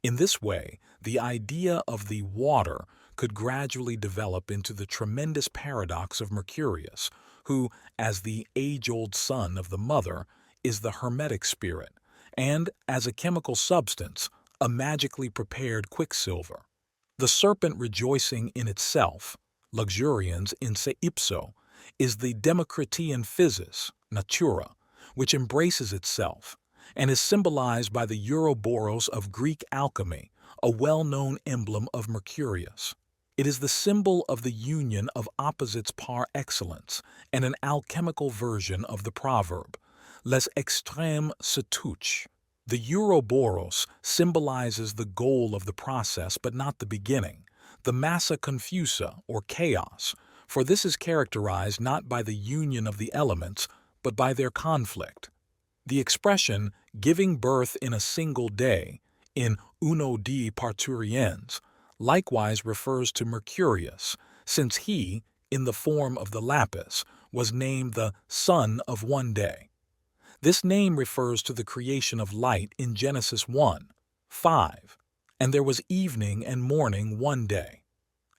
In this way, the idea of the water could gradually develop into the tremendous paradox of Mercurius, who, as the age-old son of the mother, is the hermetic spirit, and, as a chemical substance, a magically prepared quicksilver. The serpent rejoicing in itself, luxurians in se ipso, is the Democritean physis, natura, which embraces itself, and is symbolized by the Ouroboros of Greek alchemy, a well-known emblem of Mercurius. It is the symbol of the union of opposites par excellence and an alchemical version of the proverb, les extrêmes se touchent. The Ouroboros symbolizes the goal of the process but not the beginning, the massa confusa or chaos, for this is characterized not by the union of the elements but by their conflict. The expression giving birth in a single day, in uno die parturiens, likewise refers to Mercurius, since he, in the form of the lapis, was named the son of one day. This name refers to the creation of light in Genesis 1:5, and there was evening and morning one day.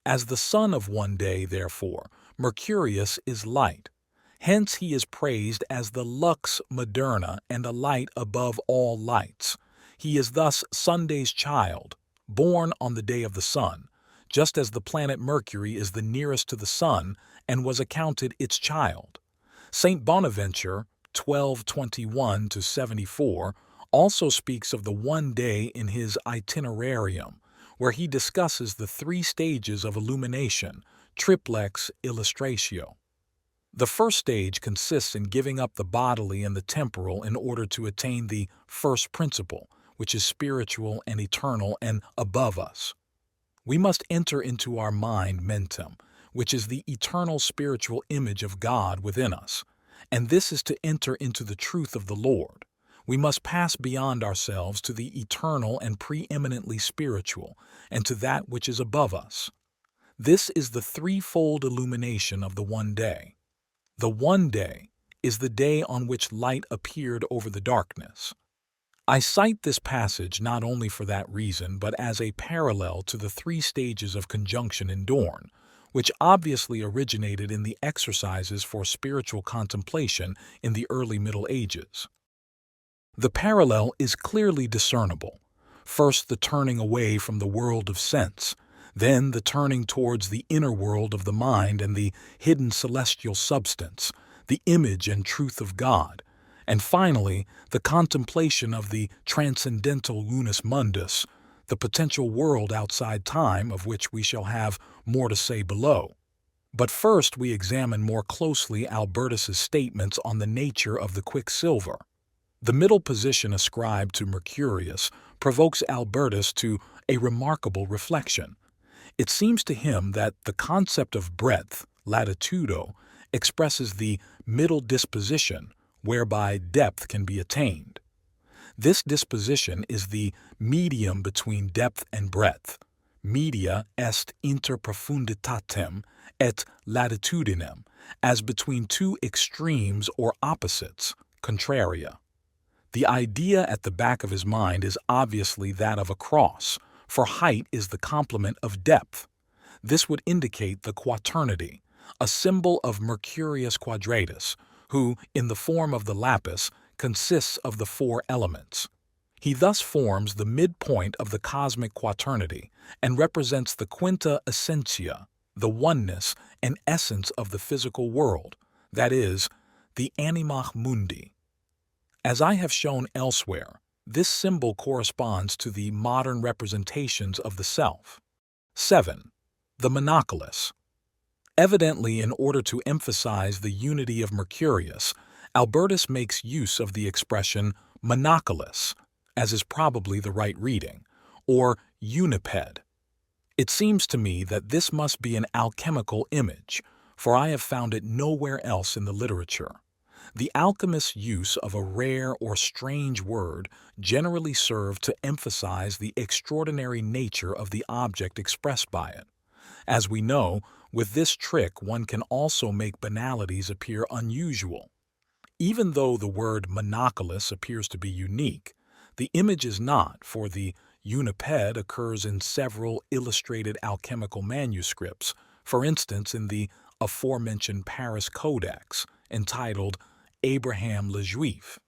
As the son of one day, therefore, Mercurius is light. Hence he is praised as the lux moderna and a light above all lights. He is thus Sunday's child, born on the day of the sun, just as the planet Mercury is the nearest to the sun and was accounted its child. Saint Bonaventure, 1221-74, also speaks of the one day in his Itinerarium, where he discusses the 3 stages of illumination, triplex illustratio. The first stage consists in giving up the bodily and the temporal in order to attain the first principle, which is spiritual and eternal and above us. We must enter into our mind mentum, which is the eternal spiritual image of God within us, and this is to enter into the truth of the Lord. We must pass beyond ourselves to the eternal and preeminently spiritual, and to that which is above us. This is the threefold illumination of the one day. The one day is the day on which light appeared over the darkness. I cite this passage not only for that reason, but as a parallel to the 3 stages of conjunction in Dorn, which obviously originated in the exercises for spiritual contemplation in the early Middle Ages. The parallel is clearly discernible. First, the turning away from the world of sense, then the turning towards the inner world of the mind and the hidden celestial substance, the image and truth of God, and finally, the contemplation of the transcendental unus mundus, the potential world outside time, of which we shall have more to say below. But first we examine more closely Albertus's statements on the nature of the quicksilver. The middle position ascribed to Mercurius provokes Albertus to a remarkable reflection. It seems to him that the concept of breadth, latitudo, expresses the middle disposition whereby depth can be attained. This disposition is the medium between depth and breadth. Media est inter profunditatem et latitudinem, as between 2 extremes or opposites, contraria. The idea at the back of his mind is obviously that of a cross, for height is the complement of depth. This would indicate the quaternity, a symbol of Mercurius Quadratus, who, in the form of the lapis, consists of the 4 elements. He thus forms the midpoint of the cosmic quaternity and represents the quinta essentia, the oneness and essence of the physical world, that is, the animach mundi. As I have shown elsewhere, this symbol corresponds to the modern representations of the self. 7. The monoculus. Evidently, in order to emphasize the unity of Mercurius, Albertus makes use of the expression monoculus, as is probably the right reading, or uniped. It seems to me that this must be an alchemical image, for I have found it nowhere else in the literature. The alchemist's use of a rare or strange word generally served to emphasize the extraordinary nature of the object expressed by it. As we know, with this trick one can also make banalities appear unusual. Even though the word monoculus appears to be unique, the image is not, for the uniped occurs in several illustrated alchemical manuscripts, for instance in the aforementioned Paris Codex, entitled Abraham le Juif.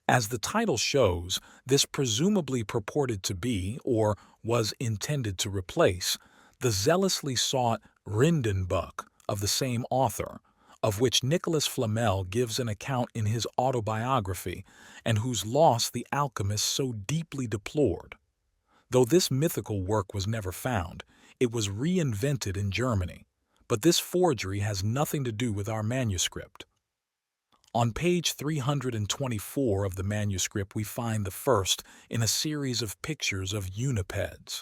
As the title shows, this presumably purported to be, or was intended to replace, the zealously sought Rindenbuch of the same author, of which Nicholas Flamel gives an account in his autobiography, and whose loss the alchemists so deeply deplored. Though this mythical work was never found, it was reinvented in Germany, but this forgery has nothing to do with our manuscript. On page 324 of the manuscript we find the first in a series of pictures of unipeds.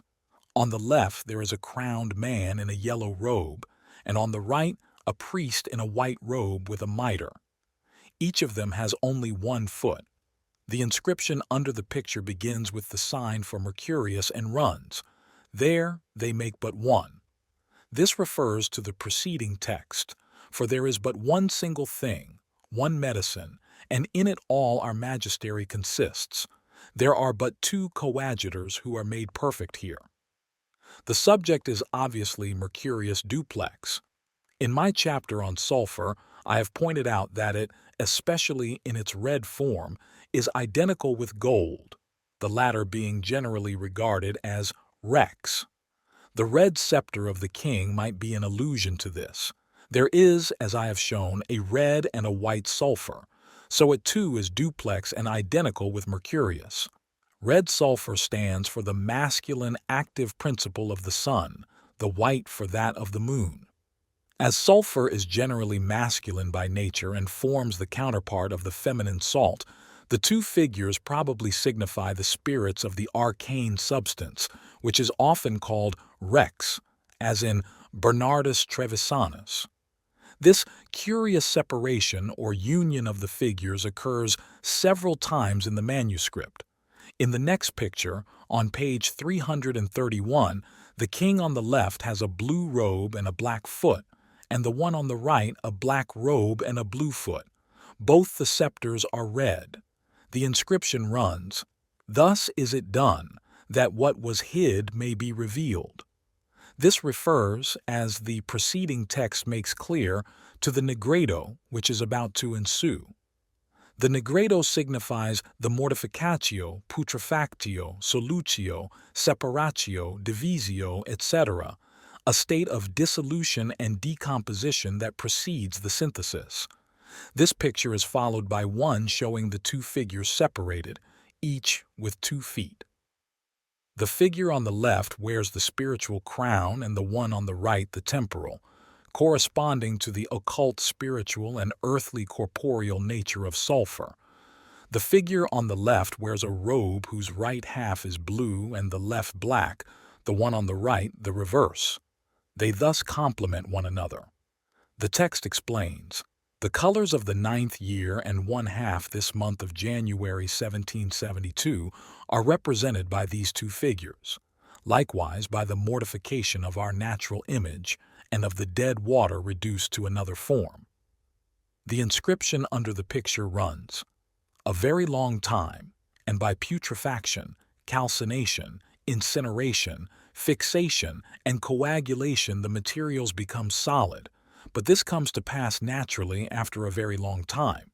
On the left there is a crowned man in a yellow robe, and on the right a priest in a white robe with a mitre. Each of them has only one foot. The inscription under the picture begins with the sign for Mercurius and runs, "There they make but one." This refers to the preceding text, for there is but one single thing, one medicine, and in it all our magistery consists. There are but two coadjutors who are made perfect here. The subject is obviously Mercurius duplex. In my chapter on sulphur, I have pointed out that it, especially in its red form, is identical with gold, the latter being generally regarded as rex. The red scepter of the king might be an allusion to this. There is, as I have shown, a red and a white sulphur, so it too is duplex and identical with Mercurius. Red sulphur stands for the masculine active principle of the sun, the white for that of the moon. As sulphur is generally masculine by nature and forms the counterpart of the feminine salt, the two figures probably signify the spirits of the arcane substance, which is often called rex, as in Bernardus Trevisanus. This curious separation or union of the figures occurs several times in the manuscript. In the next picture, on page 331, the king on the left has a blue robe and a black foot, and the one on the right a black robe and a blue foot. Both the scepters are red. The inscription runs, "Thus is it done, that what was hid may be revealed." This refers, as the preceding text makes clear, to the nigredo which is about to ensue. The nigredo signifies the mortificatio, putrefactio, solutio, separatio, divisio, etc., a state of dissolution and decomposition that precedes the synthesis. This picture is followed by one showing the two figures separated, each with 2 feet. The figure on the left wears the spiritual crown and the one on the right the temporal, corresponding to the occult spiritual and earthly corporeal nature of sulphur. The figure on the left wears a robe whose right half is blue and the left black, the one on the right the reverse. They thus complement one another. The text explains, "The colors of the 9th year and 1/2 this month of January 1772 are represented by these two figures, likewise by the mortification of our natural image and of the dead water reduced to another form." The inscription under the picture runs, "A very long time, and by putrefaction, calcination, incineration, fixation, and coagulation the materials become solid, but this comes to pass naturally after a very long time."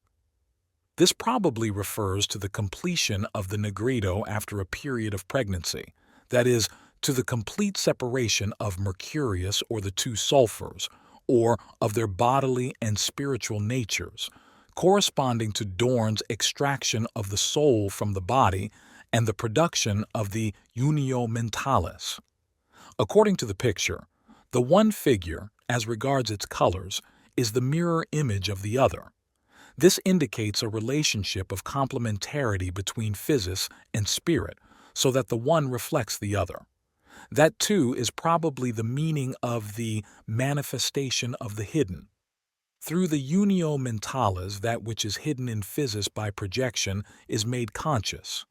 This probably refers to the completion of the nigredo after a period of pregnancy, that is, to the complete separation of Mercurius or the two sulphurs, or of their bodily and spiritual natures, corresponding to Dorn's extraction of the soul from the body and the production of the unio mentalis. According to the picture, the one figure, as regards its colors, is the mirror image of the other. This indicates a relationship of complementarity between physis and spirit, so that the one reflects the other. That, too, is probably the meaning of the manifestation of the hidden. Through the unio mentalis, that which is hidden in physis by projection is made conscious.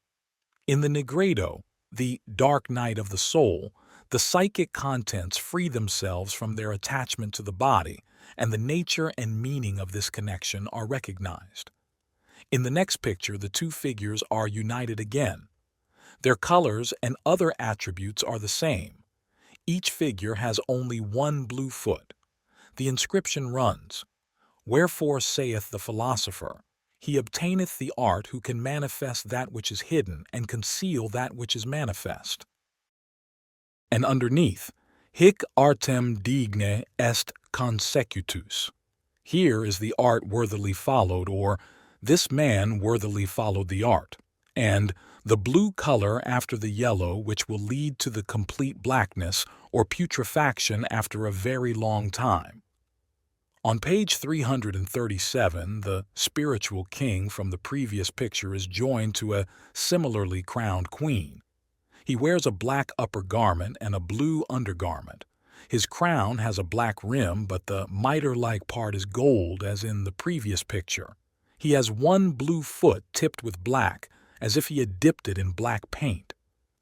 In the nigredo, the dark night of the soul, The psychic contents free themselves from their attachment to the body, and the nature and meaning of this connection are recognized. In the next picture, the two figures are united again. Their colors and other attributes are the same. Each figure has only one blue foot. The inscription runs, "Wherefore saith the philosopher, he obtaineth the art who can manifest that which is hidden and conceal that which is manifest." And underneath, "Hic artem digne est consecutus." Here is the art worthily followed, or this man worthily followed the art, and the blue color after the yellow, which will lead to the complete blackness or putrefaction after a very long time. On page 337, the spiritual king from the previous picture is joined to a similarly crowned queen. He wears a black upper garment and a blue undergarment. His crown has a black rim, but the mitre-like part is gold, as in the previous picture. He has one blue foot tipped with black, as if he had dipped it in black paint.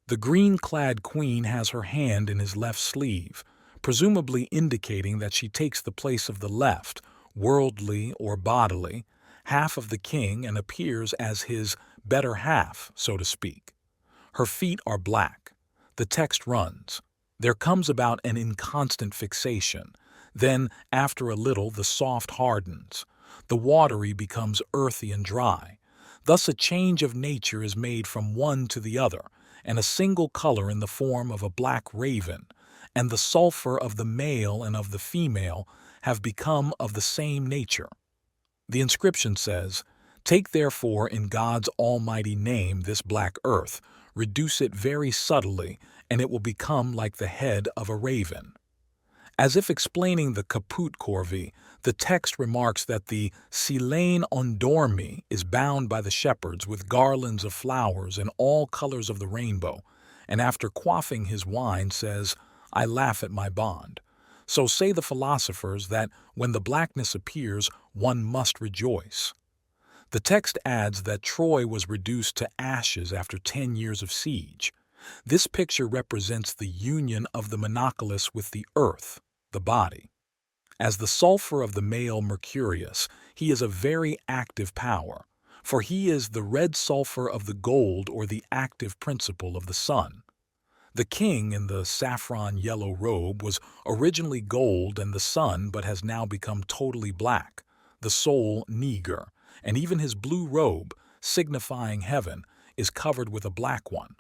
The green-clad queen has her hand in his left sleeve, presumably indicating that she takes the place of the left, worldly or bodily, half of the king and appears as his better half, so to speak. Her feet are black. The text runs, "There comes about an inconstant fixation. Then, after a little, the soft hardens. The watery becomes earthy and dry. Thus a change of nature is made from one to the other, and a single color in the form of a black raven, and the sulphur of the male and of the female have become of the same nature." The inscription says, "Take therefore in God's almighty name this black earth, reduce it very subtly, and it will become like the head of a raven." As if explaining the caput corvi, the text remarks that the silene ondormi is bound by the shepherds with garlands of flowers in all colors of the rainbow, and after quaffing his wine says, "I laugh at my bond." So say the philosophers that when the blackness appears, one must rejoice. The text adds that Troy was reduced to ashes after 10 years of siege. This picture represents the union of the monoculus with the earth, the body. As the sulphur of the male Mercurius, he is a very active power, for he is the red sulphur of the gold or the active principle of the sun. The king in the saffron yellow robe was originally gold and the sun, but has now become totally black, the soul neger, and even his blue robe, signifying heaven, is covered with a black one.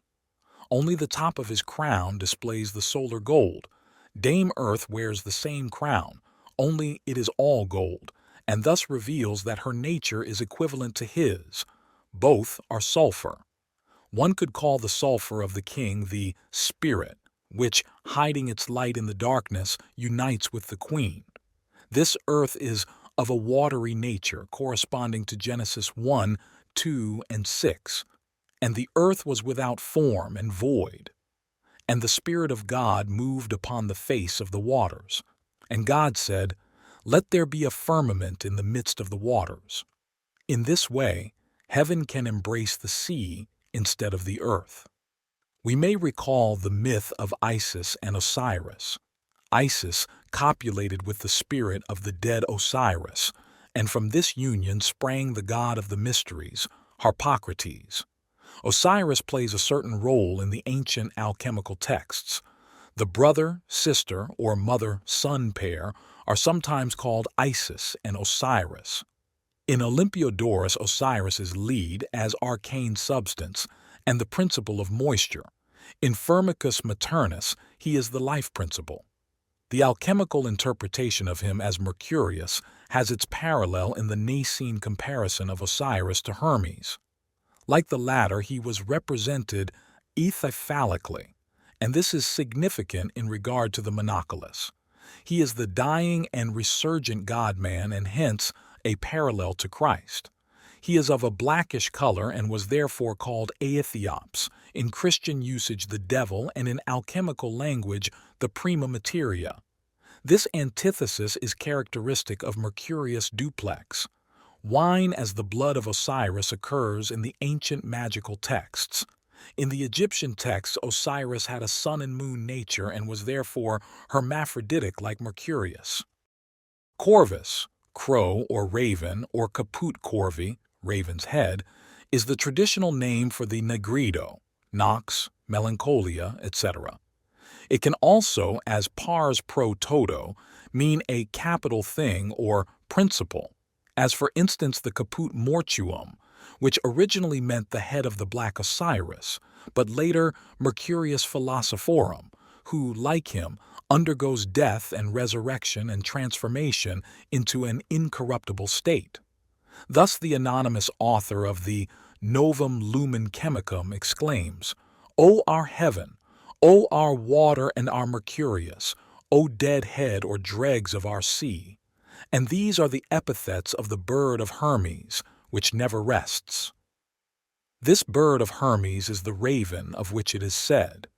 Only the top of his crown displays the solar gold. Dame Earth wears the same crown, only it is all gold, and thus reveals that her nature is equivalent to his. Both are sulphur. One could call the sulphur of the king the spirit, which, hiding its light in the darkness, unites with the queen. This earth is of a watery nature, corresponding to Genesis 1, 2, and 6. And the earth was without form and void. And the Spirit of God moved upon the face of the waters. And God said, "Let there be a firmament in the midst of the waters." In this way, heaven can embrace the sea instead of the earth. We may recall the myth of Isis and Osiris. Isis copulated with the spirit of the dead Osiris, and from this union sprang the god of the mysteries, Harpocrates. Osiris plays a certain role in the ancient alchemical texts. The brother, sister, or mother-son pair are sometimes called Isis and Osiris. In Olympiodorus, Osiris is lead as arcane substance and the principle of moisture. In Firmicus Maternus, he is the life principle. The alchemical interpretation of him as Mercurius has its parallel in the Nicene comparison of Osiris to Hermes. Like the latter, he was represented ethiphalically, and this is significant in regard to the monoculus. He is the dying and resurgent God-man and hence a parallel to Christ. He is of a blackish color and was therefore called Aethiops, in Christian usage the devil, and in alchemical language the prima materia. This antithesis is characteristic of Mercurius duplex. Wine as the blood of Osiris occurs in the ancient magical texts. In the Egyptian texts, Osiris had a sun and moon nature and was therefore hermaphroditic like Mercurius. Corvus, crow or raven, or caput corvi, raven's head, is the traditional name for the Negrido, Nox, Melancholia, etc. It can also, as pars pro toto, mean a capital thing or principle, as for instance the caput mortuum, which originally meant the head of the black Osiris, but later Mercurius Philosophorum, who, like him, undergoes death and resurrection and transformation into an incorruptible state. Thus the anonymous author of the Novum Lumen Chemicum exclaims, "O our heaven, O our water and our Mercurius, O dead head or dregs of our sea." And these are the epithets of the bird of Hermes, which never rests. This bird of Hermes is the raven of which it is said,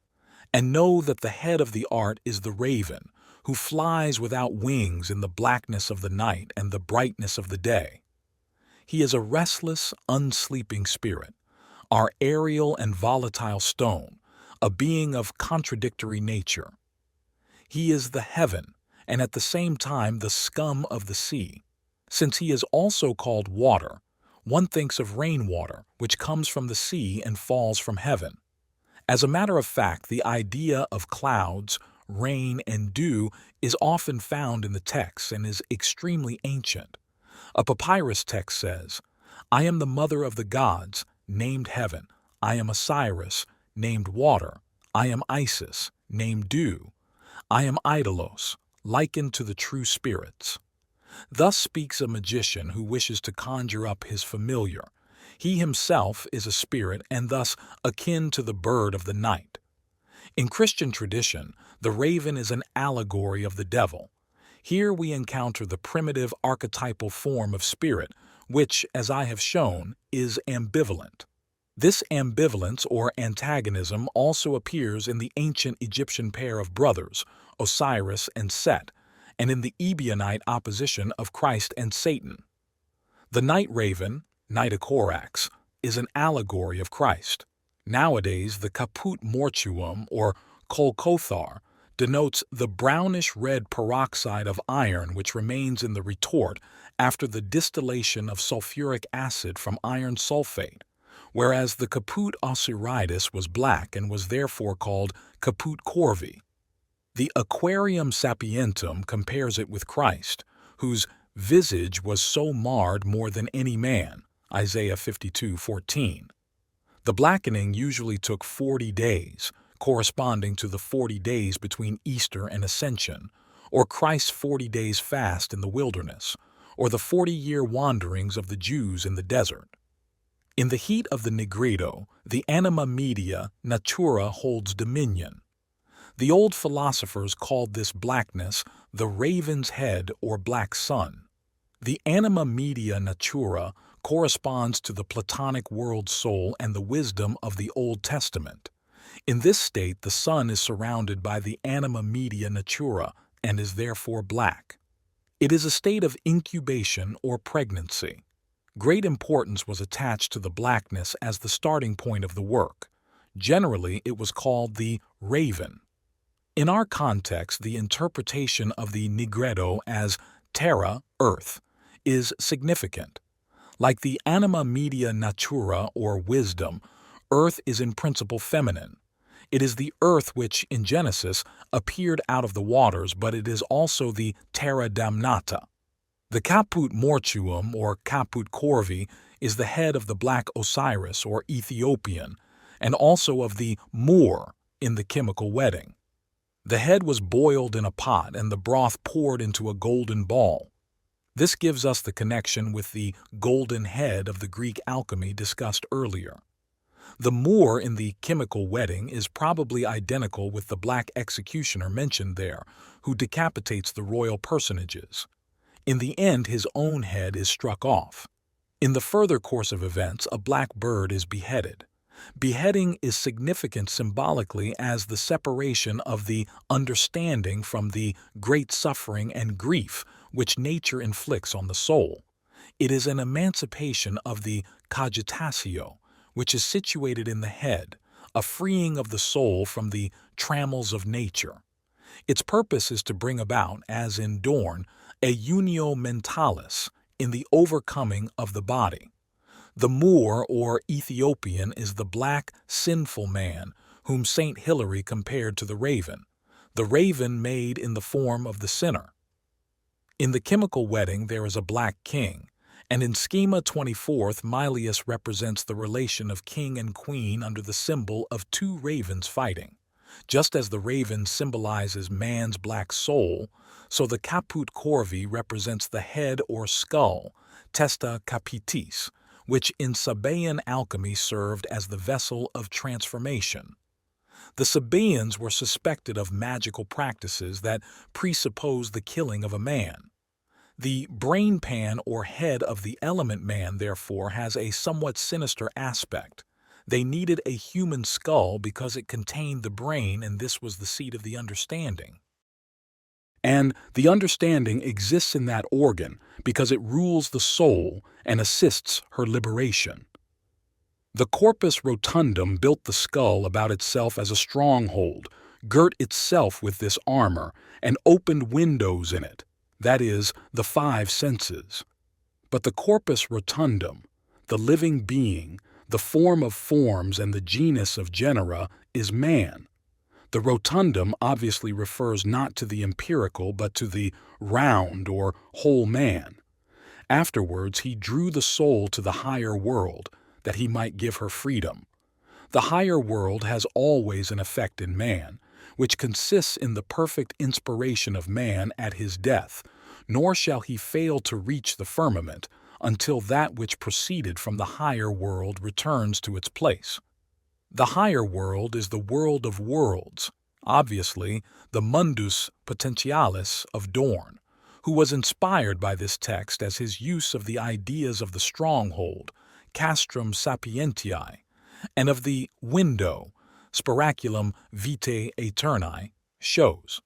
"And know that the head of the art is the raven, who flies without wings in the blackness of the night and the brightness of the day." He is a restless, unsleeping spirit, our aerial and volatile stone, a being of contradictory nature. He is the heaven, and at the same time the scum of the sea. Since he is also called water, one thinks of rainwater, which comes from the sea and falls from heaven. As a matter of fact, the idea of clouds, rain, and dew is often found in the texts and is extremely ancient. A papyrus text says, "I am the mother of the gods, named heaven. I am Osiris, named water. I am Isis, named dew. I am Idolos, likened to the true spirits." Thus speaks a magician who wishes to conjure up his familiar. He himself is a spirit and thus akin to the bird of the night. In Christian tradition, the raven is an allegory of the devil. Here we encounter the primitive archetypal form of spirit, which, as I have shown, is ambivalent. This ambivalence or antagonism also appears in the ancient Egyptian pair of brothers, Osiris and Set, and in the Ebionite opposition of Christ and Satan. The night raven, Nitocorax, is an allegory of Christ. Nowadays, the caput mortuum, or kolkothar, denotes the brownish-red peroxide of iron which remains in the retort after the distillation of sulfuric acid from iron sulfate, whereas the caput osiridis was black and was therefore called caput corvi. The Aquarium Sapientum compares it with Christ, whose visage was so marred more than any man, Isaiah 52:14. The blackening usually took 40 days, corresponding to the 40 days between Easter and Ascension, or Christ's 40 days fast in the wilderness, or the 40-year wanderings of the Jews in the desert. In the heat of the Negrido, the anima media natura holds dominion. The old philosophers called this blackness the raven's head or black sun. The anima media natura corresponds to the Platonic world soul and the wisdom of the Old Testament. In this state, the sun is surrounded by the anima media natura and is therefore black. It is a state of incubation or pregnancy. Great importance was attached to the blackness as the starting point of the work. Generally, it was called the raven. In our context, the interpretation of the Negredo as terra, earth, is significant. Like the anima media natura or wisdom, earth is in principle feminine. It is the earth which, in Genesis, appeared out of the waters, but it is also the terra damnata. The caput mortuum or caput corvi is the head of the black Osiris or Ethiopian, and also of the Moor in the chemical wedding. The head was boiled in a pot and the broth poured into a golden ball. This gives us the connection with the golden head of the Greek alchemy discussed earlier. The Moor in the chemical wedding is probably identical with the black executioner mentioned there, who decapitates the royal personages. In the end, his own head is struck off. In the further course of events, a black bird is beheaded. Beheading is significant symbolically as the separation of the understanding from the great suffering and grief which nature inflicts on the soul. It is an emancipation of the cogitatio, which is situated in the head, a freeing of the soul from the trammels of nature. Its purpose is to bring about, as in Dorn, a unio mentalis in the overcoming of the body. The Moor or Ethiopian is the black, sinful man whom St. Hilary compared to the raven made in the form of the sinner. In the chemical wedding there is a black king, and in Schema 24 Mylius represents the relation of king and queen under the symbol of two ravens fighting. Just as the raven symbolizes man's black soul, so the caput corvi represents the head or skull, testa capitis, which in Sabaean alchemy served as the vessel of transformation. The Sabaeans were suspected of magical practices that presupposed the killing of a man. The brain pan or head of the element man, therefore, has a somewhat sinister aspect. They needed a human skull because it contained the brain, and this was the seat of the understanding. And the understanding exists in that organ because it rules the soul and assists her liberation. The corpus rotundum built the skull about itself as a stronghold, girt itself with this armor, and opened windows in it, that is, the five senses. But the corpus rotundum, the living being, the form of forms and the genus of genera, is man. The rotundum obviously refers not to the empirical but to the round or whole man. Afterwards he drew the soul to the higher world, that he might give her freedom. The higher world has always an effect in man, which consists in the perfect inspiration of man at his death, nor shall he fail to reach the firmament until that which proceeded from the higher world returns to its place. The higher world is the world of worlds, obviously the mundus potentialis of Dorn, who was inspired by this text as his use of the ideas of the stronghold, castrum sapientiae, and of the window, spiraculum vitae aeternae, shows.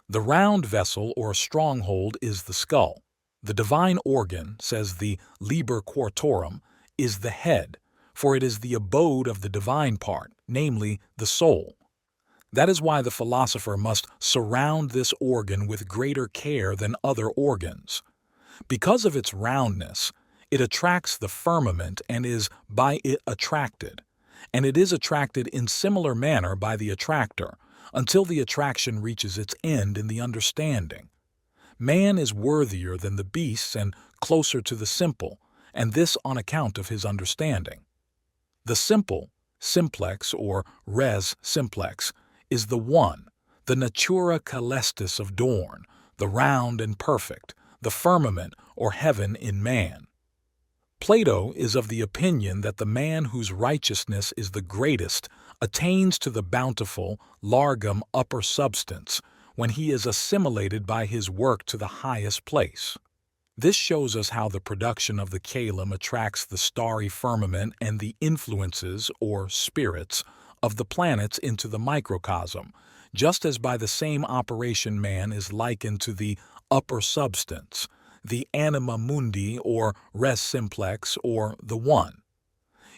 The round vessel or stronghold is the skull. The divine organ, says the Liber Quartorum, is the head, for it is the abode of the divine part, namely the soul. That is why the philosopher must surround this organ with greater care than other organs. Because of its roundness, it attracts the firmament and is by it attracted, and it is attracted in similar manner by the attractor, until the attraction reaches its end in the understanding. Man is worthier than the beasts and closer to the simple, and this on account of his understanding. The simple, simplex or res simplex, is the one, the natura caelestis of Dorn, the round and perfect, the firmament or heaven in man. Plato is of the opinion that the man whose righteousness is the greatest attains to the bountiful, largum upper substance when he is assimilated by his work to the highest place. This shows us how the production of the caelum attracts the starry firmament and the influences, or spirits, of the planets into the microcosm, just as by the same operation man is likened to the upper substance, the anima mundi or res simplex or the one.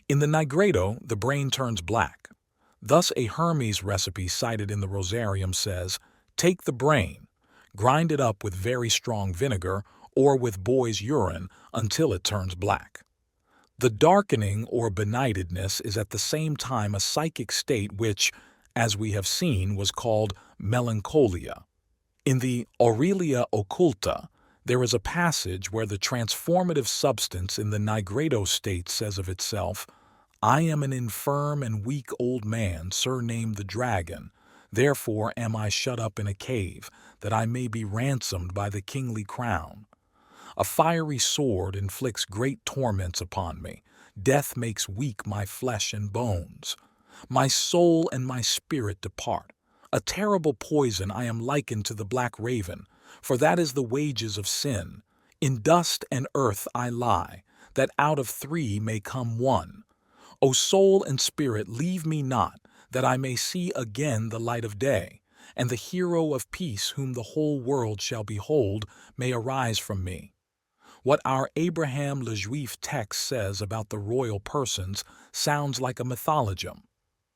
In the Nigredo, the brain turns black. Thus a Hermes recipe cited in the Rosarium says, "Take the brain, grind it up with very strong vinegar or with boy's urine until it turns black." The darkening or benightedness is at the same time a psychic state which, as we have seen, was called melancholia. In the Aurelia Occulta, there is a passage where the transformative substance in the Nigredo state says of itself, "I am an infirm and weak old man, surnamed the dragon. Therefore am I shut up in a cave, that I may be ransomed by the kingly crown. A fiery sword inflicts great torments upon me. Death makes weak my flesh and bones. My soul and my spirit depart. A terrible poison I am likened to the black raven, for that is the wages of sin. In dust and earth I lie, that out of three may come one. O soul and spirit, leave me not, that I may see again the light of day, and the hero of peace whom the whole world shall behold may arise from me." What our Abraham le Juif text says about the royal persons sounds like a mythologum.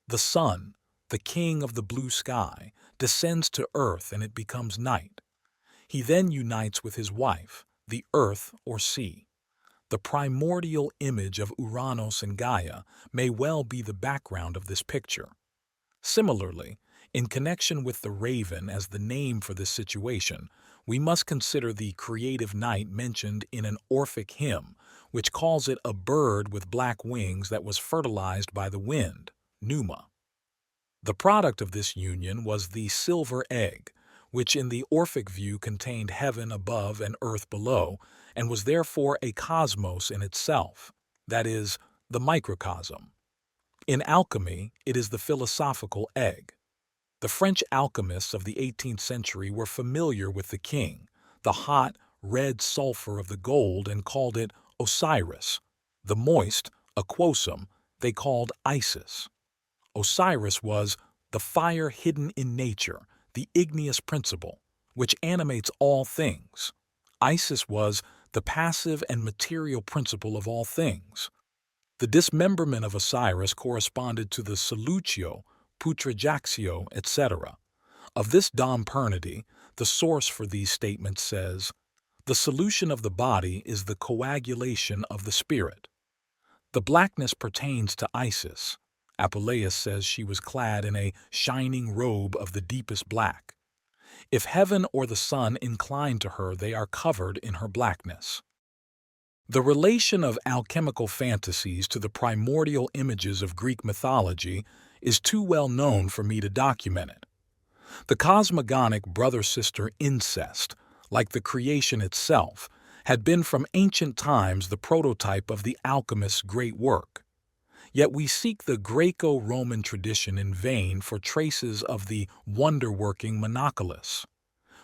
The sun, the king of the blue sky, descends to earth and it becomes night. He then unites with his wife, the earth or sea. The primordial image of Uranos and Gaia may well be the background of this picture. Similarly, in connection with the raven as the name for this situation, we must consider the creative night mentioned in an Orphic hymn, which calls it a bird with black wings that was fertilized by the wind, pneuma. The product of this union was the silver egg, which in the Orphic view contained heaven above and earth below, and was therefore a cosmos in itself, that is, the microcosm. In alchemy, it is the philosophical egg. The French alchemists of the 18th century were familiar with the king, the hot, red sulphur of the gold, and called it Osiris. The moist, aquosum, they called Isis. Osiris was the fire hidden in nature, the igneous principle, which animates all things. Isis was the passive and material principle of all things. The dismemberment of Osiris corresponded to the solutio, putrefaxio, etc. Of this Dompernity, the source for these statements says, "The solution of the body is the coagulation of the spirit." The blackness pertains to Isis. Apuleius says she was clad in a shining robe of the deepest black. If heaven or the sun incline to her, they are covered in her blackness. The relation of alchemical fantasies to the primordial images of Greek mythology is too well known for me to document it. The cosmogonic brother-sister incest, like the creation itself, had been from ancient times the prototype of the alchemist's great work. Yet we seek the Greco-Roman tradition in vain for traces of the wonder-working Monoculus.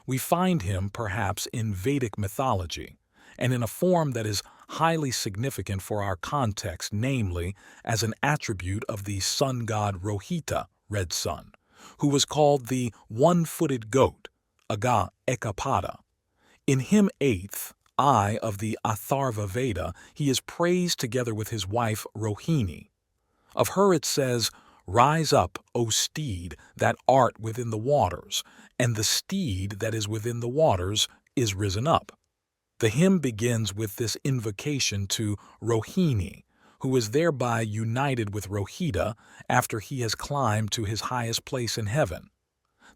We find him, perhaps, in Vedic mythology, and in a form that is highly significant for our context, namely, as an attribute of the sun god Rohita, red sun, who was called the one-footed goat, Aga Ekapada. In hymn 8th, I of the Atharva Veda, he is praised together with his wife Rohini. Of her it says, "Rise up, O steed, that art within the waters, and the steed that is within the waters is risen up." The hymn begins with this invocation to Rohini, who is thereby united with Rohita after he has climbed to his highest place in heaven.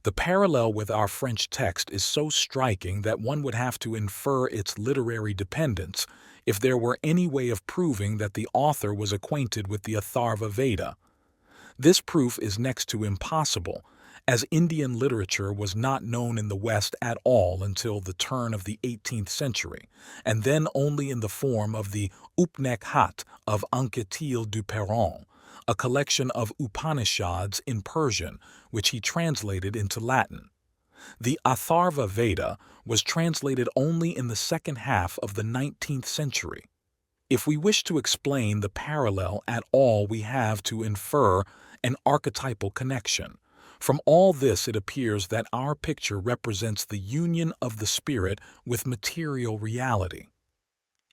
The parallel with our French text is so striking that one would have to infer its literary dependence if there were any way of proving that the author was acquainted with the Atharva Veda. This proof is next to impossible, as Indian literature was not known in the West at all until the turn of the 18th century, and then only in the form of the Upnekhat of Anquetil du Perron, a collection of Upanishads in Persian, which he translated into Latin. The Atharva Veda was translated only in the second half of the 19th century. If we wish to explain the parallel at all, we have to infer an archetypal connection. From all this, it appears that our picture represents the union of the spirit with material reality.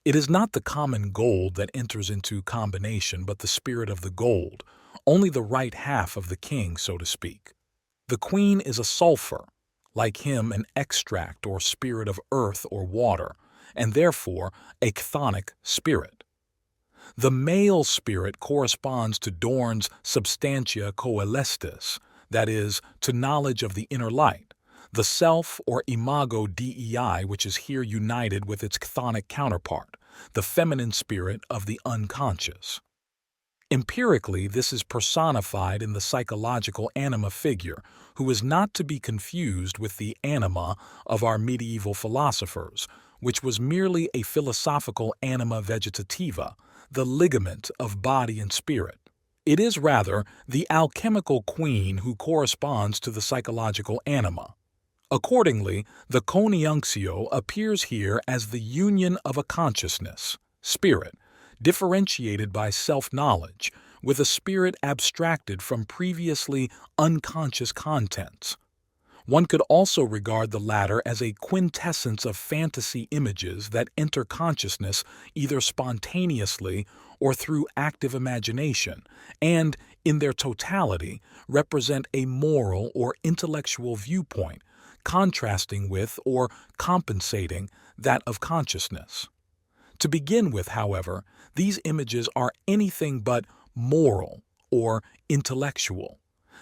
It is not the common gold that enters into combination, but the spirit of the gold, only the right half of the king, so to speak. The queen is a sulphur, like him an extract or spirit of earth or water, and therefore a chthonic spirit. The male spirit corresponds to Dorn's substantia coelestis, that is, to knowledge of the inner light, the self or imago Dei, which is here united with its chthonic counterpart, the feminine spirit of the unconscious. Empirically, this is personified in the psychological anima figure, who is not to be confused with the anima of our medieval philosophers, which was merely a philosophical anima vegetativa, the ligament of body and spirit. It is rather the alchemical queen who corresponds to the psychological anima. Accordingly, the CONIUNCTIO appears here as the union of a consciousness, spirit, differentiated by self-knowledge, with a spirit abstracted from previously unconscious contents. One could also regard the latter as a quintessence of fantasy images that enter consciousness either spontaneously or through active imagination, and, in their totality, represent a moral or intellectual viewpoint, contrasting with or compensating that of consciousness. To begin with, however, these images are anything but moral or intellectual.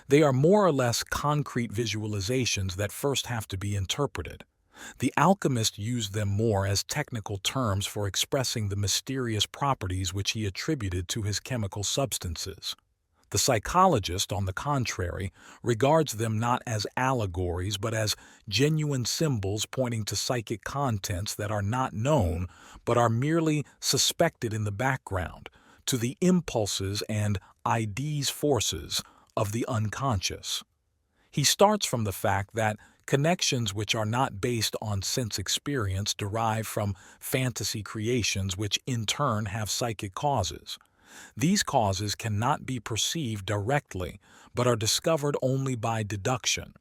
They are more or less concrete visualizations that first have to be interpreted. The alchemist used them more as technical terms for expressing the mysterious properties which he attributed to his chemical substances. The psychologist, on the contrary, regards them not as allegories but as genuine symbols pointing to psychic contents that are not known but are merely suspected in the background, to the impulses and ideas forces of the unconscious. He starts from the fact that connections which are not based on sense experience derive from fantasy creations which in turn have psychic causes. These causes cannot be perceived directly, but are discovered only by deduction.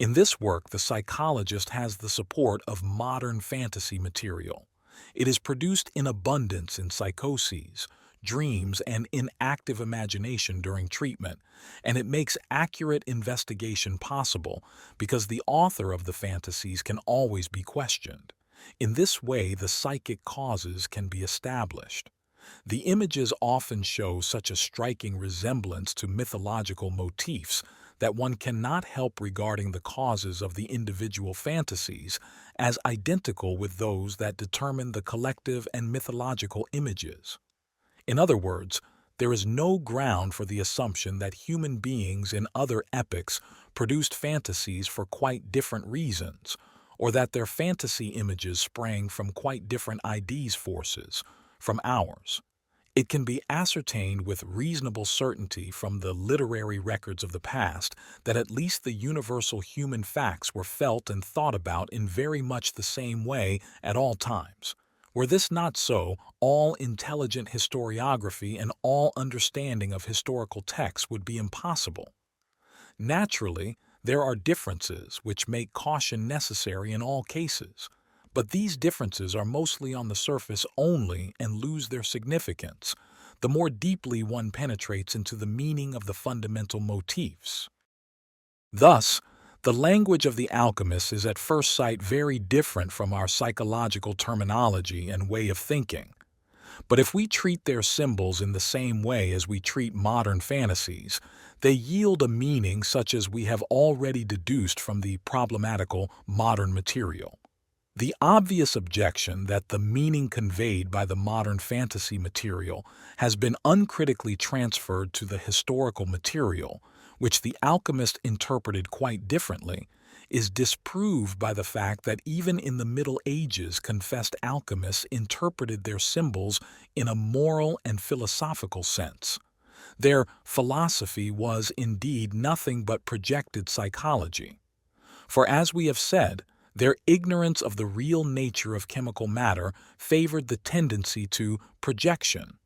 In this work, the psychologist has the support of modern fantasy material. It is produced in abundance in psychoses, dreams, and in active imagination during treatment, and it makes accurate investigation possible because the author of the fantasies can always be questioned. In this way, the psychic causes can be established. The images often show such a striking resemblance to mythological motifs that one cannot help regarding the causes of the individual fantasies as identical with those that determine the collective and mythological images. In other words, there is no ground for the assumption that human beings in other epochs produced fantasies for quite different reasons, or that their fantasy images sprang from quite different ideas forces from ours. It can be ascertained with reasonable certainty from the literary records of the past that at least the universal human facts were felt and thought about in very much the same way at all times. Were this not so, all intelligent historiography and all understanding of historical texts would be impossible. Naturally, there are differences which make caution necessary in all cases, but these differences are mostly on the surface only and lose their significance the more deeply one penetrates into the meaning of the fundamental motifs. Thus, the language of the alchemists is at first sight very different from our psychological terminology and way of thinking. But if we treat their symbols in the same way as we treat modern fantasies, they yield a meaning such as we have already deduced from the problematical modern material. The obvious objection that the meaning conveyed by the modern fantasy material has been uncritically transferred to the historical material, which the alchemist interpreted quite differently, is disproved by the fact that even in the Middle Ages confessed alchemists interpreted their symbols in a moral and philosophical sense. Their philosophy was indeed nothing but projected psychology. For as we have said, their ignorance of the real nature of chemical matter favored the tendency to projection.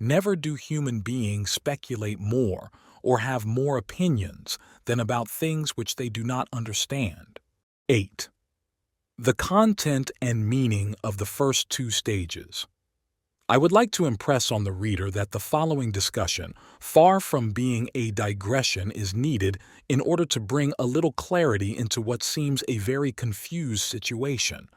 Never do human beings speculate more or have more opinions than about things which they do not understand. 8. The content and meaning of the first two stages. I would like to impress on the reader that the following discussion, far from being a digression, is needed in order to bring a little clarity into what seems a very confused situation.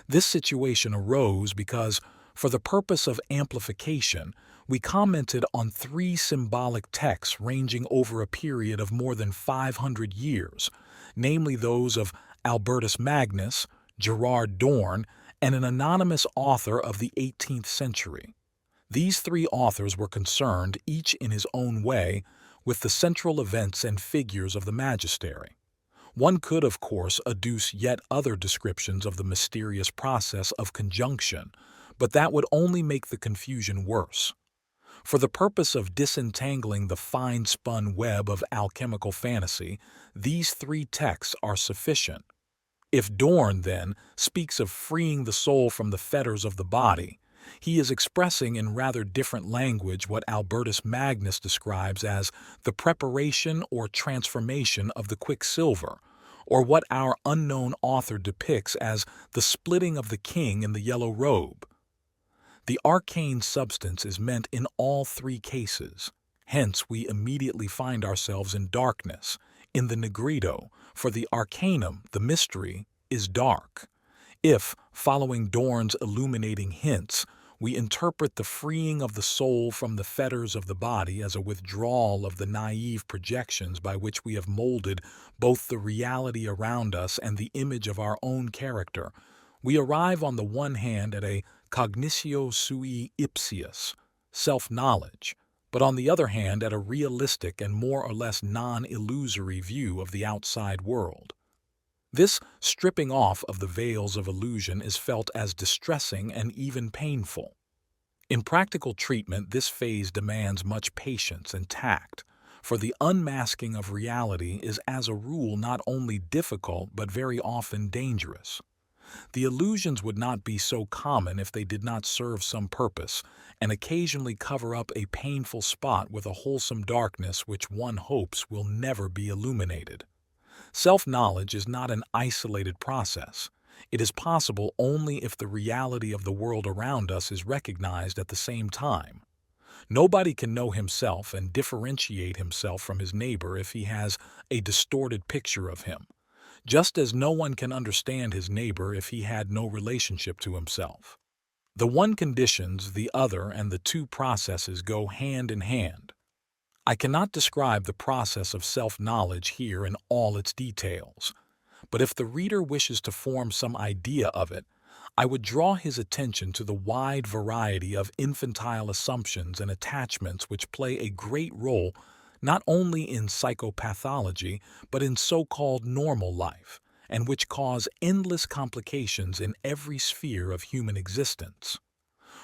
This situation arose because, for the purpose of amplification, we commented on 3 symbolic texts ranging over a period of more than 500 years, namely those of Albertus Magnus, Gerard Dorn, and an anonymous author of the 18th century. These 3 authors were concerned, each in his own way, with the central events and figures of the Magistery. One could, of course, adduce yet other descriptions of the mysterious process of conjunction, but that would only make the confusion worse. For the purpose of disentangling the fine-spun web of alchemical fantasy, these 3 texts are sufficient. If Dorn, then, speaks of freeing the soul from the fetters of the body, he is expressing in rather different language what Albertus Magnus describes as the preparation or transformation of the quicksilver, or what our unknown author depicts as the splitting of the king in the yellow robe. The arcane substance is meant in all three cases. Hence, we immediately find ourselves in darkness, in the negrito, for the arcanum, the mystery, is dark. If, following Dorn's illuminating hints, we interpret the freeing of the soul from the fetters of the body as a withdrawal of the naive projections by which we have molded both the reality around us and the image of our own character, we arrive on the one hand at a cognitio sui ipsius, self-knowledge, but on the other hand at a realistic and more or less non-illusory view of the outside world. This stripping off of the veils of illusion is felt as distressing and even painful. In practical treatment, this phase demands much patience and tact, for the unmasking of reality is as a rule not only difficult but very often dangerous. The illusions would not be so common if they did not serve some purpose, and occasionally cover up a painful spot with a wholesome darkness which one hopes will never be illuminated. Self-knowledge is not an isolated process. It is possible only if the reality of the world around us is recognized at the same time. Nobody can know himself and differentiate himself from his neighbor if he has a distorted picture of him, just as no one can understand his neighbor if he had no relationship to himself. The one conditions the other, and the two processes go hand in hand. I cannot describe the process of self-knowledge here in all its details, but if the reader wishes to form some idea of it, I would draw his attention to the wide variety of infantile assumptions and attachments which play a great role not only in psychopathology but in so-called normal life, and which cause endless complications in every sphere of human existence.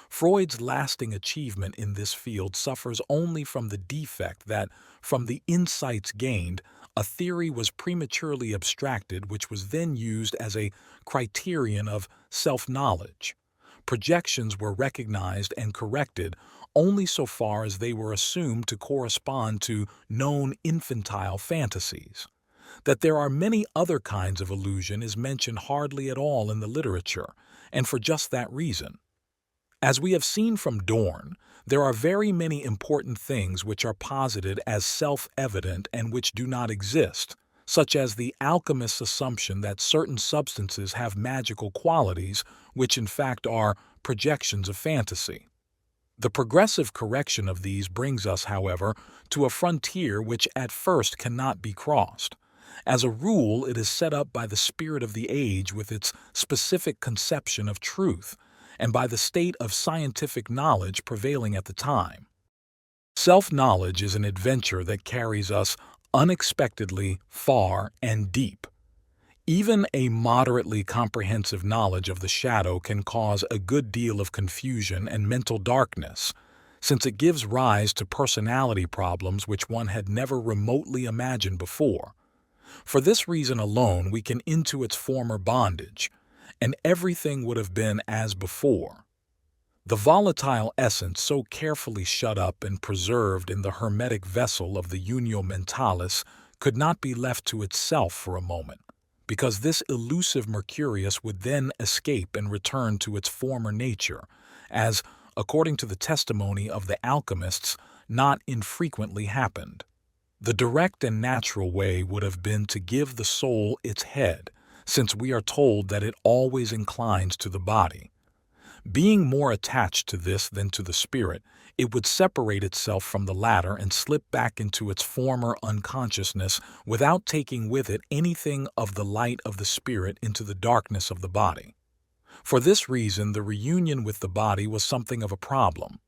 Freud's lasting achievement in this field suffers only from the defect that, from the insights gained, a theory was prematurely abstracted which was then used as a criterion of self-knowledge. Projections were recognized and corrected only so far as they were assumed to correspond to known infantile fantasies. That there are many other kinds of illusion is mentioned hardly at all in the literature, and for just that reason. As we have seen from Dorn, there are very many important things which are posited as self-evident and which do not exist, such as the alchemist's assumption that certain substances have magical qualities, which in fact are projections of fantasy. The progressive correction of these brings us, however, to a frontier which at first cannot be crossed. As a rule, it is set up by the spirit of the age with its specific conception of truth, and by the state of scientific knowledge prevailing at the time. Self-knowledge is an adventure that carries us unexpectedly far and deep. Even a moderately comprehensive knowledge of the shadow can cause a good deal of confusion and mental darkness, since it gives rise to personality problems which one had never remotely imagined before. For this reason alone, we can into its former bondage, and everything would have been as before. The volatile essence so carefully shut up and preserved in the hermetic vessel of the unio mentalis could not be left to itself for a moment, because this elusive Mercurius would then escape and return to its former nature, as, according to the testimony of the alchemists, not infrequently happened. The direct and natural way would have been to give the soul its head, since we are told that it always inclines to the body. Being more attached to this than to the spirit, it would separate itself from the latter and slip back into its former unconsciousness without taking with it anything of the light of the spirit into the darkness of the body. For this reason, the reunion with the body was something of a problem.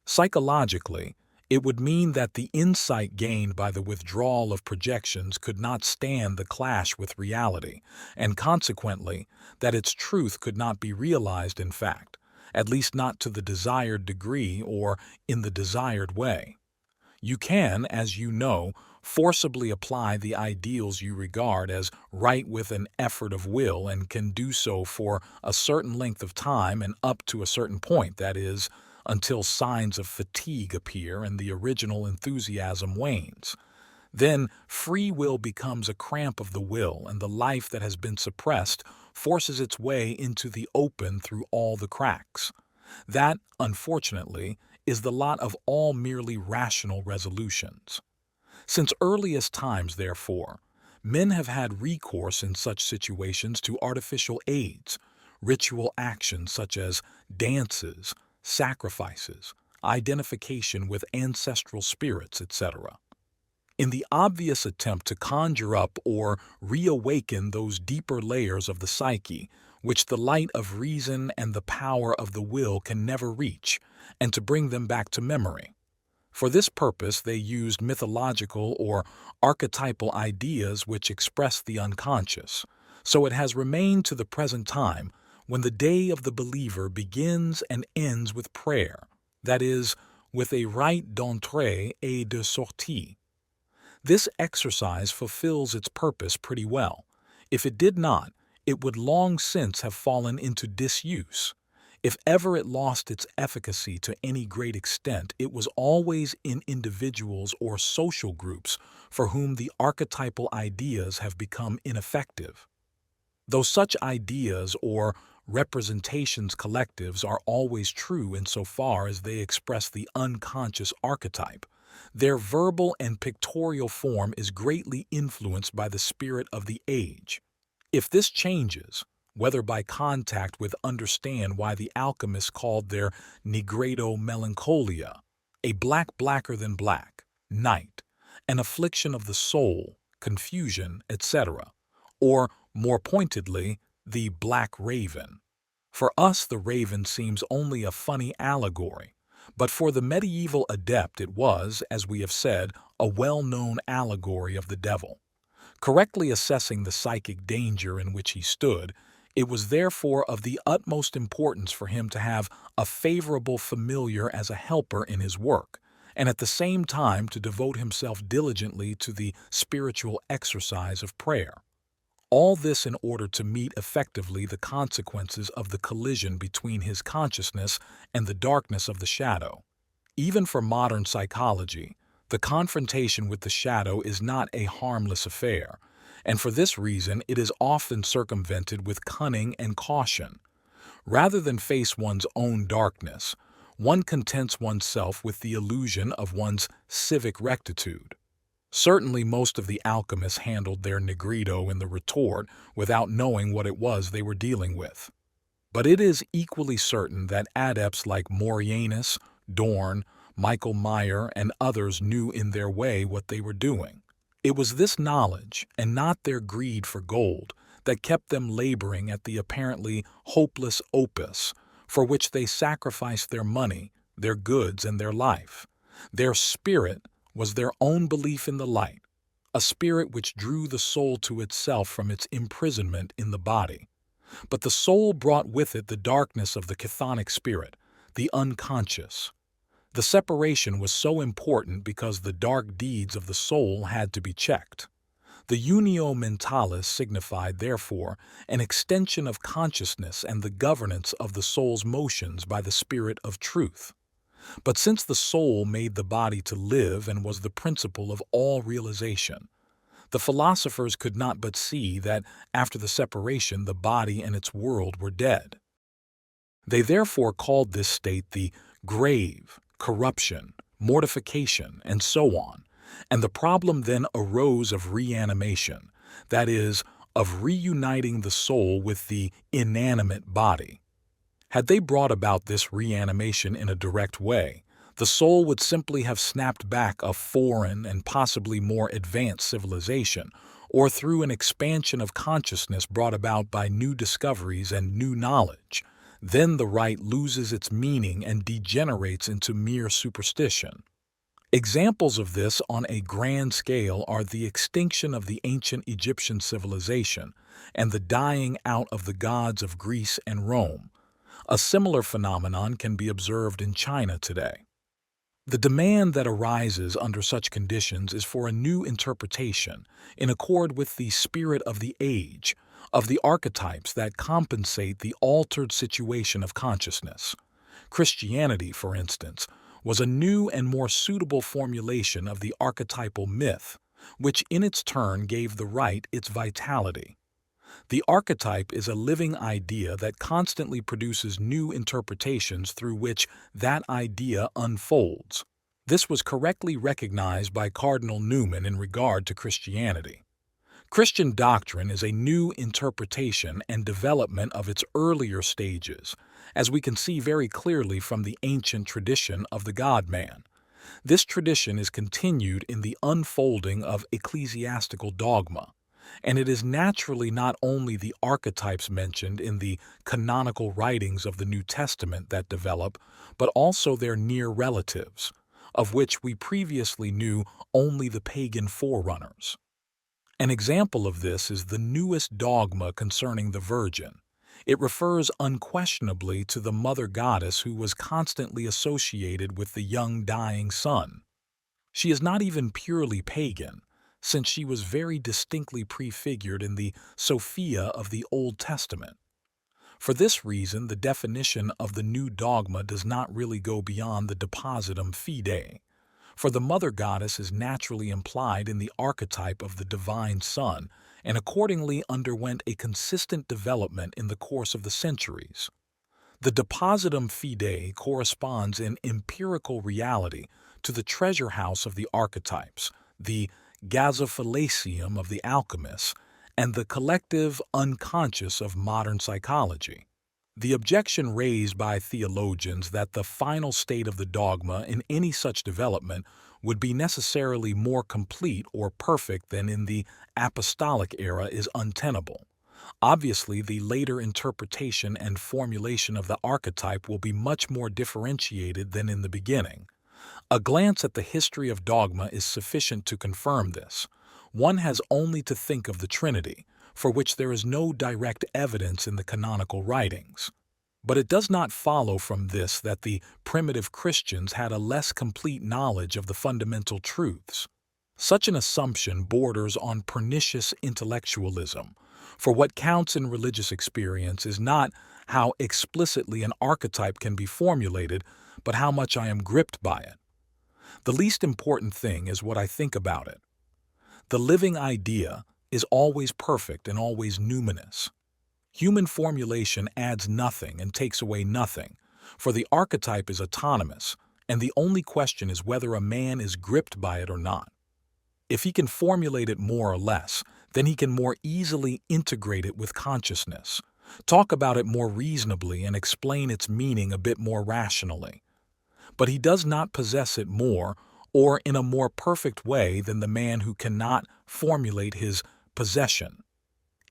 Psychologically, it would mean that the insight gained by the withdrawal of projections could not stand the clash with reality, and consequently, that its truth could not be realized in fact, at least not to the desired degree or in the desired way. You can, as you know, forcibly apply the ideals you regard as right with an effort of will, and can do so for a certain length of time and up to a certain point, that is, until signs of fatigue appear and the original enthusiasm wanes. Then free will becomes a cramp of the will, and the life that has been suppressed forces its way into the open through all the cracks. That, unfortunately, is the lot of all merely rational resolutions. Since earliest times, therefore, men have had recourse in such situations to artificial aids, ritual actions such as dances, sacrifices, identification with ancestral spirits, etc., in the obvious attempt to conjure up or reawaken those deeper layers of the psyche which the light of reason and the power of the will can never reach, and to bring them back to memory. For this purpose they used mythological or archetypal ideas which express the unconscious, so it has remained to the present time when the day of the believer begins and ends with prayer, that is, with a rite d'entrée et de sortie. This exercise fulfills its purpose pretty well. If it did not, it would long since have fallen into disuse. If ever it lost its efficacy to any great extent, it was always in individuals or social groups for whom the archetypal ideas have become ineffective. Though such ideas or representations collectives are always true insofar as they express the unconscious archetype, their verbal and pictorial form is greatly influenced by the spirit of the age. If this changes, whether by contact with, understand why the alchemists called their nigredo melancholia, a blacker than black, night, an affliction of the soul, confusion, etc., or, more pointedly, the black raven. For us the raven seems only a funny allegory, but for the medieval adept it was, as we have said, a well-known allegory of the devil. Correctly assessing the psychic danger in which he stood, it was therefore of the utmost importance for him to have a favorable familiar as a helper in his work, and at the same time to devote himself diligently to the spiritual exercise of prayer. All this in order to meet effectively the consequences of the collision between his consciousness and the darkness of the shadow. Even for modern psychology, the confrontation with the shadow is not a harmless affair, and for this reason it is often circumvented with cunning and caution. Rather than face one's own darkness, one contents oneself with the illusion of one's civic rectitude. Certainly most of the alchemists handled their nigredo in the retort without knowing what it was they were dealing with. But it is equally certain that adepts like Morianus, Dorn, Michael Meyer, and others knew in their way what they were doing. It was this knowledge, and not their greed for gold, that kept them laboring at the apparently hopeless opus, for which they sacrificed their money, their goods, and their life. Their spirit was their own belief in the light, a spirit which drew the soul to itself from its imprisonment in the body. But the soul brought with it the darkness of the chthonic spirit, the unconscious. The separation was so important because the dark deeds of the soul had to be checked. The unio mentalis signified, therefore, an extension of consciousness and the governance of the soul's motions by the spirit of truth. But since the soul made the body to live and was the principle of all realization, the philosophers could not but see that after the separation the body and its world were dead. They therefore called this state the grave, corruption, mortification, and so on, and the problem then arose of reanimation, that is, of reuniting the soul with the inanimate body. Had they brought about this reanimation in a direct way, the soul would simply have snapped back a foreign and possibly more advanced civilization, or through an expansion of consciousness brought about by new discoveries and new knowledge. Then the rite loses its meaning and degenerates into mere superstition. Examples of this on a grand scale are the extinction of the ancient Egyptian civilization and the dying out of the gods of Greece and Rome. A similar phenomenon can be observed in China today. The demand that arises under such conditions is for a new interpretation, in accord with the spirit of the age, of the archetypes that compensate the altered situation of consciousness. Christianity, for instance, was a new and more suitable formulation of the archetypal myth, which in its turn gave the rite its vitality. The archetype is a living idea that constantly produces new interpretations through which that idea unfolds. This was correctly recognized by Cardinal Newman in regard to Christianity. Christian doctrine is a new interpretation and development of its earlier stages, as we can see very clearly from the ancient tradition of the God-man. This tradition is continued in the unfolding of ecclesiastical dogma, and it is naturally not only the archetypes mentioned in the canonical writings of the New Testament that develop, but also their near relatives, of which we previously knew only the pagan forerunners. An example of this is the newest dogma concerning the Virgin. It refers unquestionably to the mother goddess who was constantly associated with the young dying son. She is not even purely pagan, since she was very distinctly prefigured in the Sophia of the Old Testament. For this reason, the definition of the new dogma does not really go beyond the depositum fidei, for the mother goddess is naturally implied in the archetype of the divine son and accordingly underwent a consistent development in the course of the centuries. The depositum fidei corresponds in empirical reality to the treasure house of the archetypes, the gazophalacium of the alchemists, and the collective unconscious of modern psychology. The objection raised by theologians that the final state of the dogma in any such development would be necessarily more complete or perfect than in the apostolic era is untenable. Obviously, the later interpretation and formulation of the archetype will be much more differentiated than in the beginning. A glance at the history of dogma is sufficient to confirm this. One has only to think of the Trinity, for which there is no direct evidence in the canonical writings. But it does not follow from this that the primitive Christians had a less complete knowledge of the fundamental truths. Such an assumption borders on pernicious intellectualism, for what counts in religious experience is not how explicitly an archetype can be formulated, but how much I am gripped by it. The least important thing is what I think about it. The living idea is always perfect and always numinous. Human formulation adds nothing and takes away nothing, for the archetype is autonomous, and the only question is whether a man is gripped by it or not. If he can formulate it more or less, then he can more easily integrate it with consciousness, talk about it more reasonably, and explain its meaning a bit more rationally. But he does not possess it more or in a more perfect way than the man who cannot formulate his possession.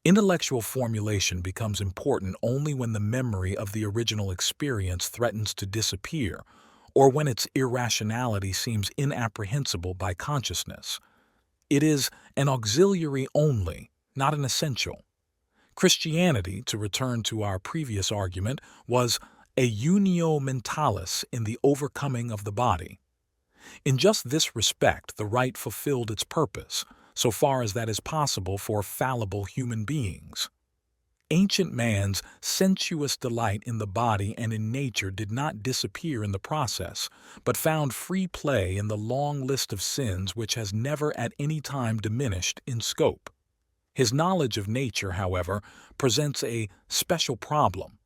Intellectual formulation becomes important only when the memory of the original experience threatens to disappear, or when its irrationality seems inapprehensible by consciousness. It is an auxiliary only, not an essential. Christianity, to return to our previous argument, was a unio mentalis in the overcoming of the body. In just this respect, the rite fulfilled its purpose, so far as that is possible for fallible human beings. Ancient man's sensuous delight in the body and in nature did not disappear in the process, but found free play in the long list of sins which has never at any time diminished in scope. His knowledge of nature, however, presents a special problem.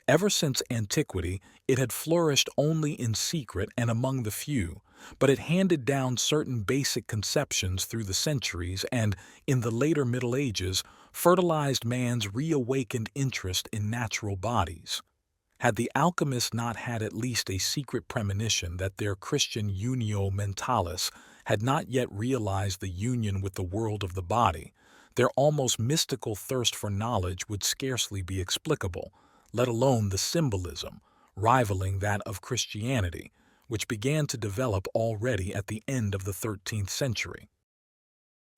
Ever since antiquity, it had flourished only in secret and among the few, but it handed down certain basic conceptions through the centuries and, in the later Middle Ages, fertilized man's reawakened interest in natural bodies. Had the alchemists not had at least a secret premonition that their Christian unio mentalis had not yet realized the union with the world of the body, their almost mystical thirst for knowledge would scarcely be explicable, let alone the symbolism, rivaling that of Christianity, which began to develop already at the end of the 13th century.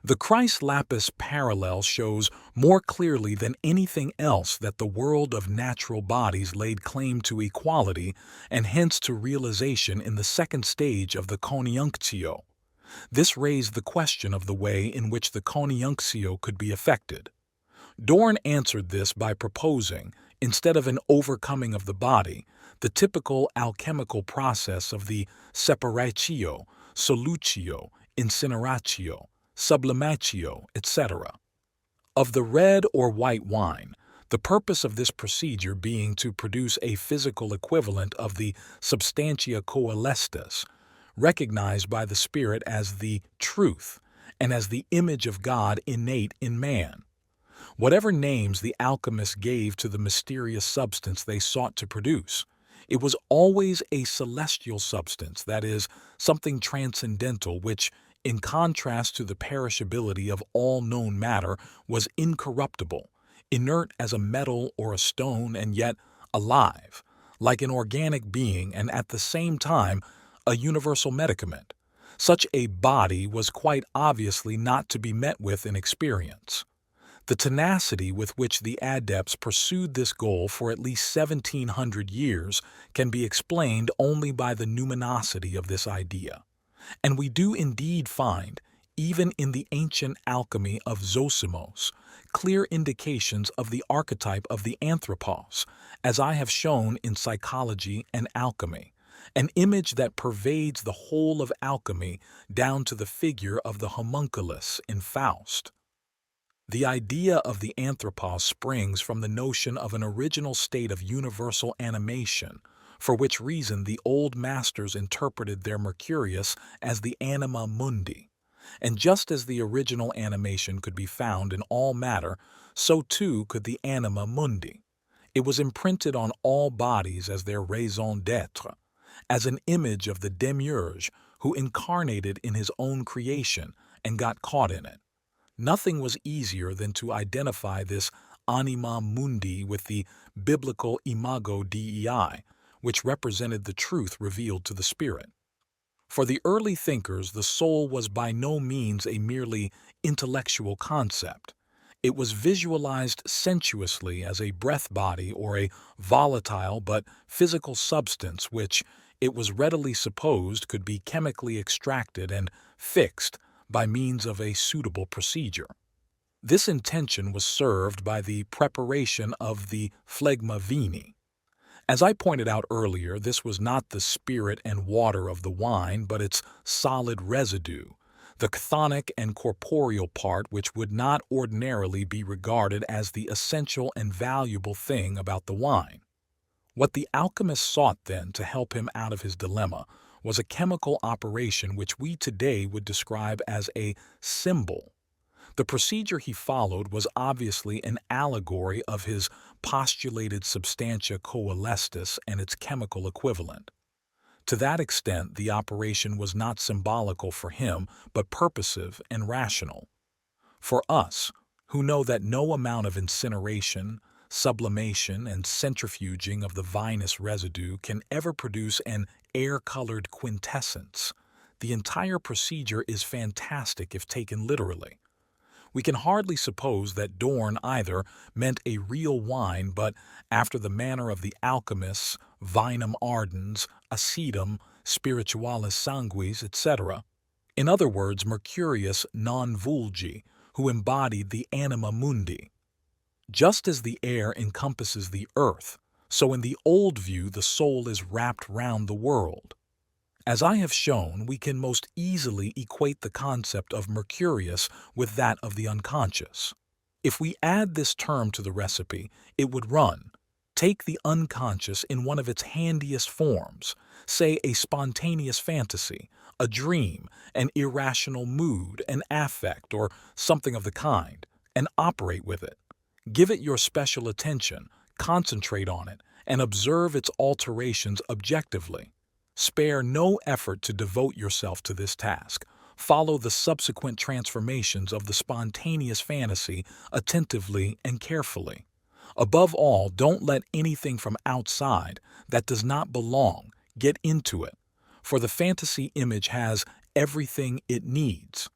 The Christ lapis parallel shows more clearly than anything else that the world of natural bodies laid claim to equality and hence to realization in the second stage of the CONIUNCTIO. This raised the question of the way in which the CONIUNCTIO could be effected. Dorn answered this by proposing, instead of an overcoming of the body, the typical alchemical process of the separatio, solutio, incineratio, sublimatio, etc. of the red or white wine, the purpose of this procedure being to produce a physical equivalent of the substantia coelestis, recognized by the Spirit as the truth and as the image of God innate in man. Whatever names the alchemists gave to the mysterious substance they sought to produce, it was always a celestial substance, that is, something transcendental which, in contrast to the perishability of all known matter, was incorruptible, inert as a metal or a stone, and yet alive, like an organic being, and at the same time a universal medicament. Such a body was quite obviously not to be met with in experience. The tenacity with which the adepts pursued this goal for at least 1700 years can be explained only by the numinosity of this idea. And we do indeed find, even in the ancient alchemy of Zosimos, clear indications of the archetype of the Anthropos, as I have shown in Psychology and Alchemy, an image that pervades the whole of alchemy down to the figure of the homunculus in Faust. The idea of the Anthropos springs from the notion of an original state of universal animation, for which reason the old masters interpreted their Mercurius as the anima mundi. And just as the original animation could be found in all matter, so too could the anima mundi. It was imprinted on all bodies as their raison d'être, as an image of the demiurge who incarnated in his own creation and got caught in it. Nothing was easier than to identify this anima mundi with the biblical imago Dei, which represented the truth revealed to the Spirit. For the early thinkers, the soul was by no means a merely intellectual concept. It was visualized sensuously as a breath body or a volatile but physical substance which, it was readily supposed, could be chemically extracted and fixed by means of a suitable procedure. This intention was served by the preparation of the phlegma vini. As I pointed out earlier, this was not the spirit and water of the wine, but its solid residue, the chthonic and corporeal part which would not ordinarily be regarded as the essential and valuable thing about the wine. What the alchemist sought then to help him out of his dilemma was a chemical operation which we today would describe as a symbol. The procedure he followed was obviously an allegory of his postulated substantia coelestis and its chemical equivalent. To that extent, the operation was not symbolical for him, but purposive and rational. For us, who know that no amount of incineration, sublimation, and centrifuging of the vinous residue can ever produce an air-colored quintessence, the entire procedure is fantastic if taken literally. We can hardly suppose that Dorn either meant a real wine, but after the manner of the alchemists, vinum ardens, acetum, spiritualis sanguis, etc. In other words, Mercurius non vulgi, who embodied the anima mundi. Just as the air encompasses the earth, so in the old view the soul is wrapped round the world. As I have shown, we can most easily equate the concept of Mercurius with that of the unconscious. If we add this term to the recipe, it would run: take the unconscious in one of its handiest forms, say a spontaneous fantasy, a dream, an irrational mood, an affect, or something of the kind, and operate with it. Give it your special attention, concentrate on it, and observe its alterations objectively. Spare no effort to devote yourself to this task. Follow the subsequent transformations of the spontaneous fantasy attentively and carefully. Above all, don't let anything from outside that does not belong get into it, for the fantasy image has everything it needs.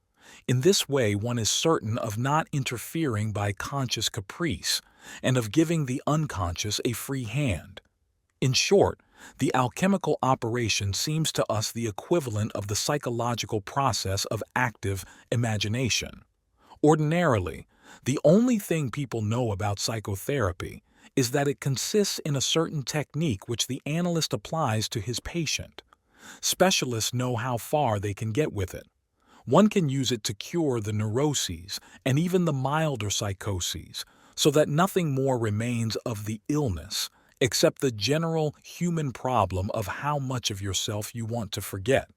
In this way, one is certain of not interfering by conscious caprice and of giving the unconscious a free hand. In short, the alchemical operation seems to us the equivalent of the psychological process of active imagination. Ordinarily, the only thing people know about psychotherapy is that it consists in a certain technique which the analyst applies to his patient. Specialists know how far they can get with it. One can use it to cure the neuroses and even the milder psychoses, so that nothing more remains of the illness except the general human problem of how much of yourself you want to forget,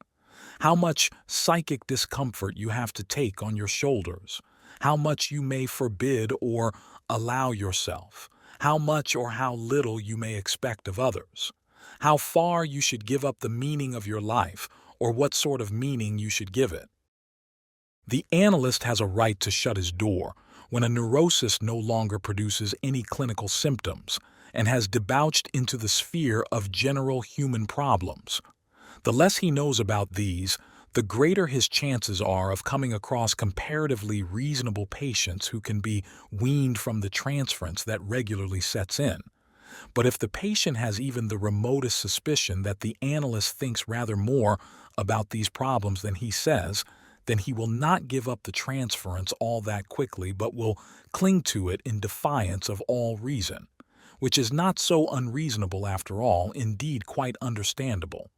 how much psychic discomfort you have to take on your shoulders, how much you may forbid or allow yourself, how much or how little you may expect of others, how far you should give up the meaning of your life or what sort of meaning you should give it. The analyst has a right to shut his door when a neurosis no longer produces any clinical symptoms and has debouched into the sphere of general human problems. The less he knows about these, the greater his chances are of coming across comparatively reasonable patients who can be weaned from the transference that regularly sets in. But if the patient has even the remotest suspicion that the analyst thinks rather more about these problems than he says, then he will not give up the transference all that quickly but will cling to it in defiance of all reason, which is not so unreasonable after all, indeed quite understandable.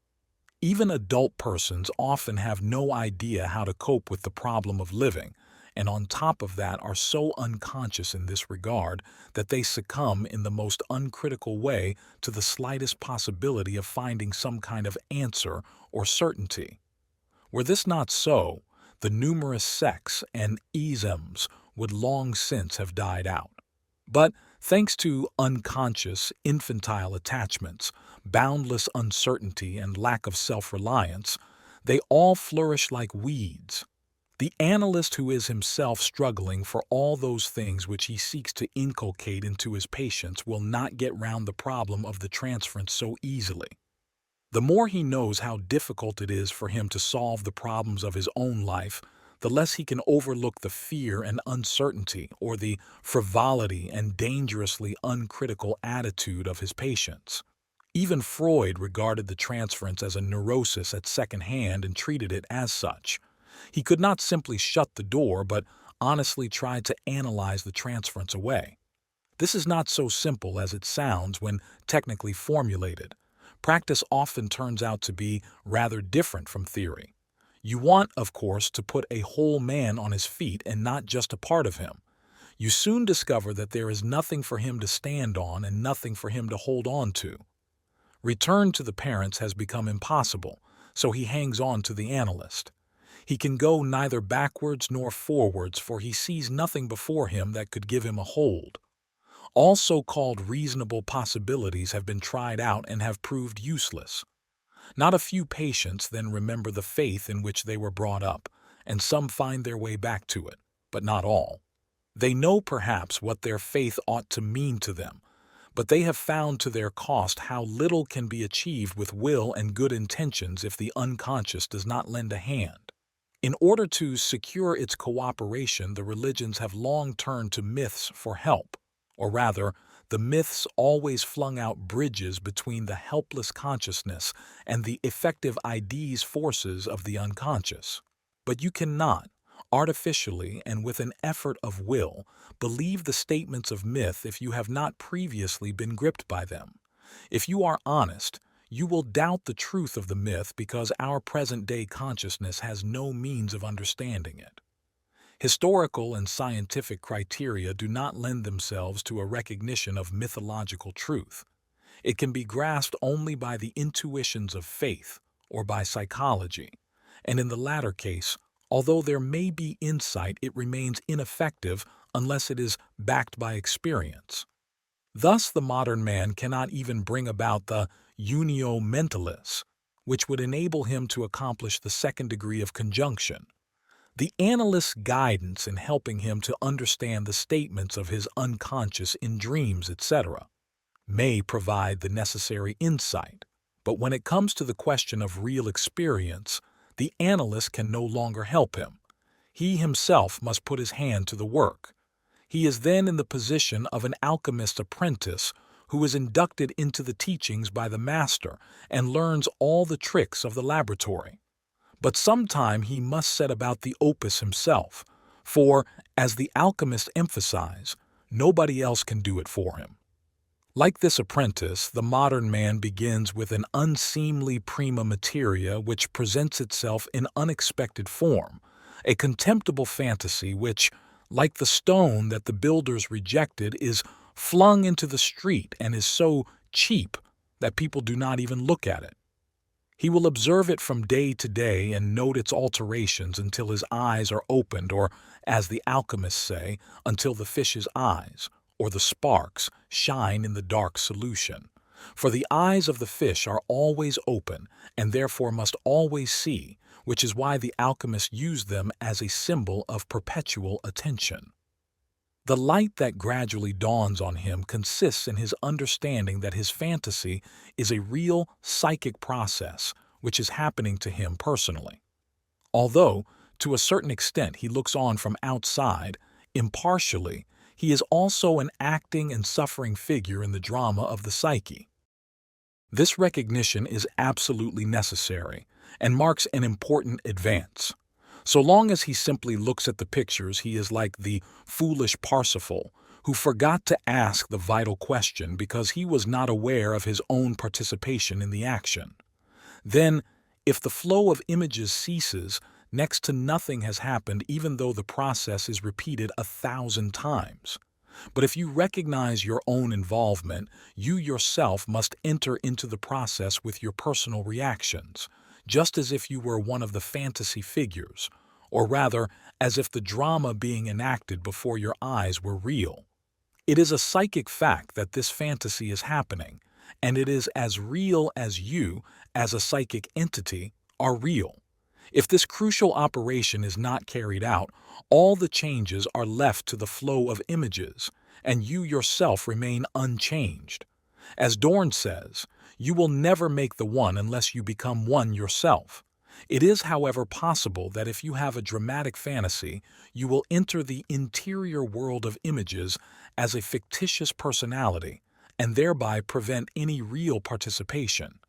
Even adult persons often have no idea how to cope with the problem of living, and on top of that are so unconscious in this regard that they succumb in the most uncritical way to the slightest possibility of finding some kind of answer or certainty. Were this not so, the numerous sects and isms would long since have died out. But thanks to unconscious, infantile attachments, boundless uncertainty, and lack of self-reliance, they all flourish like weeds. The analyst who is himself struggling for all those things which he seeks to inculcate into his patients will not get round the problem of the transference so easily. The more he knows how difficult it is for him to solve the problems of his own life, the less he can overlook the fear and uncertainty or the frivolity and dangerously uncritical attitude of his patients. Even Freud regarded the transference as a neurosis at second hand and treated it as such. He could not simply shut the door, but honestly tried to analyze the transference away. This is not so simple as it sounds when technically formulated. Practice often turns out to be rather different from theory. You want, of course, to put a whole man on his feet and not just a part of him. You soon discover that there is nothing for him to stand on and nothing for him to hold on to. Return to the parents has become impossible, so he hangs on to the analyst. He can go neither backwards nor forwards, for he sees nothing before him that could give him a hold. All so-called reasonable possibilities have been tried out and have proved useless. Not a few patients then remember the faith in which they were brought up, and some find their way back to it, but not all. They know perhaps what their faith ought to mean to them, but they have found to their cost how little can be achieved with will and good intentions if the unconscious does not lend a hand. In order to secure its cooperation, the religions have long turned to myths for help, or rather, the myths always flung out bridges between the helpless consciousness and the effective ideas forces of the unconscious. But you cannot, artificially and with an effort of will, believe the statements of myth if you have not previously been gripped by them. If you are honest, you will doubt the truth of the myth because our present-day consciousness has no means of understanding it. Historical and scientific criteria do not lend themselves to a recognition of mythological truth. It can be grasped only by the intuitions of faith or by psychology, and in the latter case, although there may be insight, it remains ineffective unless it is backed by experience. Thus, the modern man cannot even bring about the unio mentalis, which would enable him to accomplish the second degree of conjunction. The analyst's guidance in helping him to understand the statements of his unconscious in dreams, etc., may provide the necessary insight, but when it comes to the question of real experience, the analyst can no longer help him. He himself must put his hand to the work. He is then in the position of an alchemist's apprentice who is inducted into the teachings by the master and learns all the tricks of the laboratory. But sometime he must set about the opus himself, for, as the alchemists emphasize, nobody else can do it for him. Like this apprentice, the modern man begins with an unseemly prima materia which presents itself in unexpected form, a contemptible fantasy which, like the stone that the builders rejected, is flung into the street and is so cheap that people do not even look at it. He will observe it from day to day and note its alterations until his eyes are opened, or, as the alchemists say, until the fish's eyes, or the sparks, shine in the dark solution. For the eyes of the fish are always open, and therefore must always see, which is why the alchemists use them as a symbol of perpetual attention. The light that gradually dawns on him consists in his understanding that his fantasy is a real psychic process which is happening to him personally. Although, to a certain extent, he looks on from outside, impartially, he is also an acting and suffering figure in the drama of the psyche. This recognition is absolutely necessary and marks an important advance. So long as he simply looks at the pictures, he is like the foolish Parsifal who forgot to ask the vital question because he was not aware of his own participation in the action. Then, if the flow of images ceases, next to nothing has happened, even though the process is repeated 1,000 times. But if you recognize your own involvement, you yourself must enter into the process with your personal reactions, just as if you were one of the fantasy figures, or rather, as if the drama being enacted before your eyes were real. It is a psychic fact that this fantasy is happening, and it is as real as you, as a psychic entity, are real. If this crucial operation is not carried out, all the changes are left to the flow of images, and you yourself remain unchanged. As Dorn says, you will never make the one unless you become one yourself. It is, however, possible that if you have a dramatic fantasy, you will enter the interior world of images as a fictitious personality, and thereby prevent any real participation.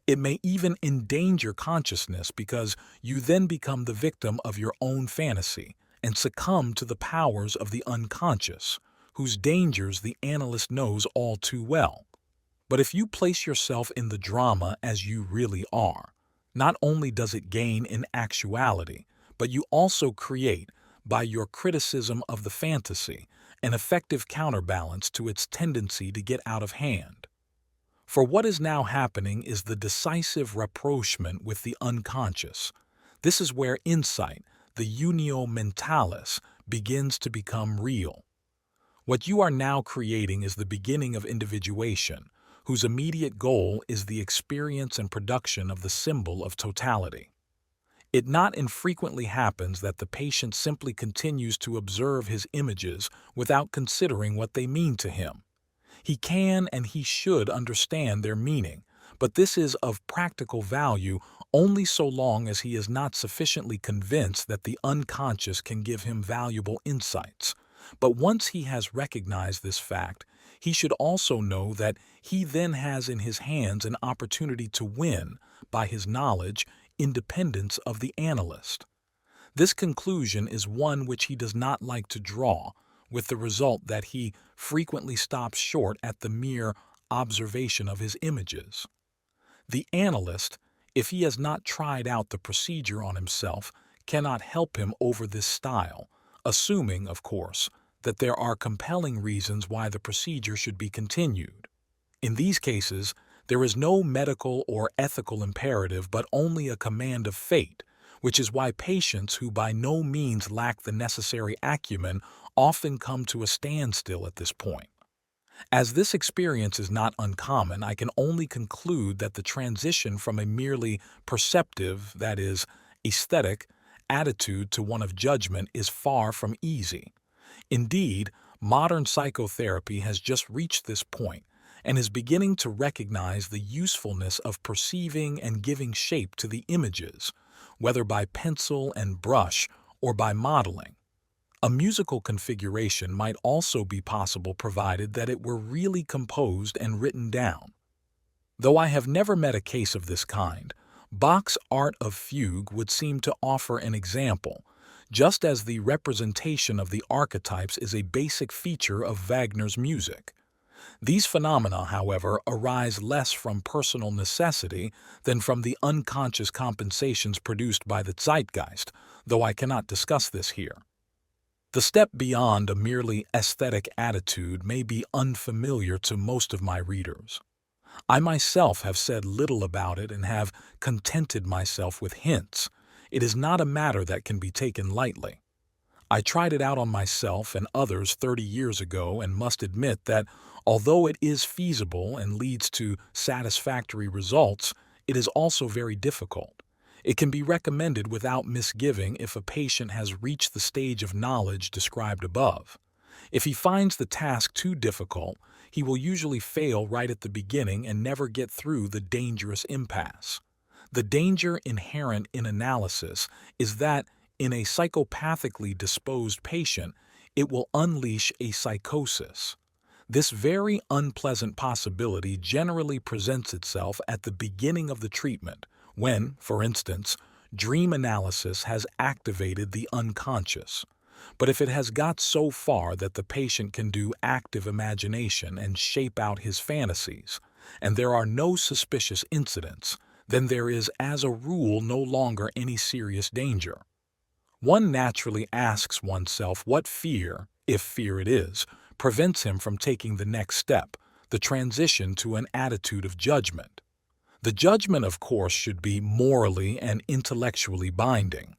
It may even endanger consciousness because you then become the victim of your own fantasy and succumb to the powers of the unconscious, whose dangers the analyst knows all too well. But if you place yourself in the drama as you really are, not only does it gain in actuality, but you also create, by your criticism of the fantasy, an effective counterbalance to its tendency to get out of hand. For what is now happening is the decisive rapprochement with the unconscious. This is where insight, the unio mentalis, begins to become real. What you are now creating is the beginning of individuation, whose immediate goal is the experience and production of the symbol of totality. It not infrequently happens that the patient simply continues to observe his images without considering what they mean to him. He can and he should understand their meaning, but this is of practical value only so long as he is not sufficiently convinced that the unconscious can give him valuable insights. But once he has recognized this fact, he should also know that he then has in his hands an opportunity to win, by his knowledge, independence of the analyst. This conclusion is one which he does not like to draw, with the result that he frequently stops short at the mere observation of his images. The analyst, if he has not tried out the procedure on himself, cannot help him over this style, assuming, of course, that there are compelling reasons why the procedure should be continued. In these cases, there is no medical or ethical imperative but only a command of fate, which is why patients who by no means lack the necessary acumen often come to a standstill at this point. As this experience is not uncommon, I can only conclude that the transition from a merely perceptive, that is, aesthetic, attitude to one of judgment is far from easy. Indeed, modern psychotherapy has just reached this point and is beginning to recognize the usefulness of perceiving and giving shape to the images, whether by pencil and brush or by modeling. A musical configuration might also be possible provided that it were really composed and written down. Though I have never met a case of this kind, Bach's Art of Fugue would seem to offer an example, just as the representation of the archetypes is a basic feature of Wagner's music. These phenomena, however, arise less from personal necessity than from the unconscious compensations produced by the zeitgeist, though I cannot discuss this here. The step beyond a merely aesthetic attitude may be unfamiliar to most of my readers. I myself have said little about it and have contented myself with hints. It is not a matter that can be taken lightly. I tried it out on myself and others 30 years ago and must admit that although it is feasible and leads to satisfactory results, it is also very difficult. It can be recommended without misgiving if a patient has reached the stage of knowledge described above. If he finds the task too difficult, he will usually fail right at the beginning and never get through the dangerous impasse. The danger inherent in analysis is that in a psychopathically disposed patient, it will unleash a psychosis. This very unpleasant possibility generally presents itself at the beginning of the treatment, when, for instance, dream analysis has activated the unconscious. But if it has got so far that the patient can do active imagination and shape out his fantasies, and there are no suspicious incidents, then there is, as a rule, no longer any serious danger. One naturally asks oneself what fear, if fear it is, prevents him from taking the next step, the transition to an attitude of judgment. The judgment, of course, should be morally and intellectually binding.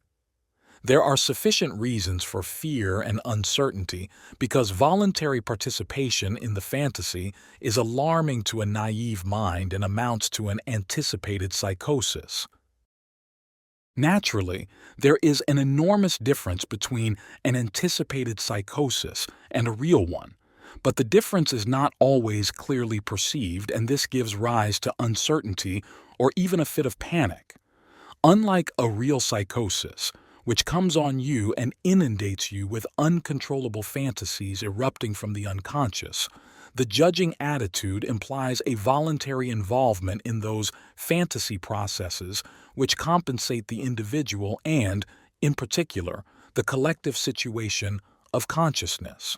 There are sufficient reasons for fear and uncertainty because voluntary participation in the fantasy is alarming to a naive mind and amounts to an anticipated psychosis. Naturally, there is an enormous difference between an anticipated psychosis and a real one, but the difference is not always clearly perceived, and this gives rise to uncertainty or even a fit of panic. Unlike a real psychosis, which comes on you and inundates you with uncontrollable fantasies erupting from the unconscious, the judging attitude implies a voluntary involvement in those fantasy processes which compensate the individual and, in particular, the collective situation of consciousness.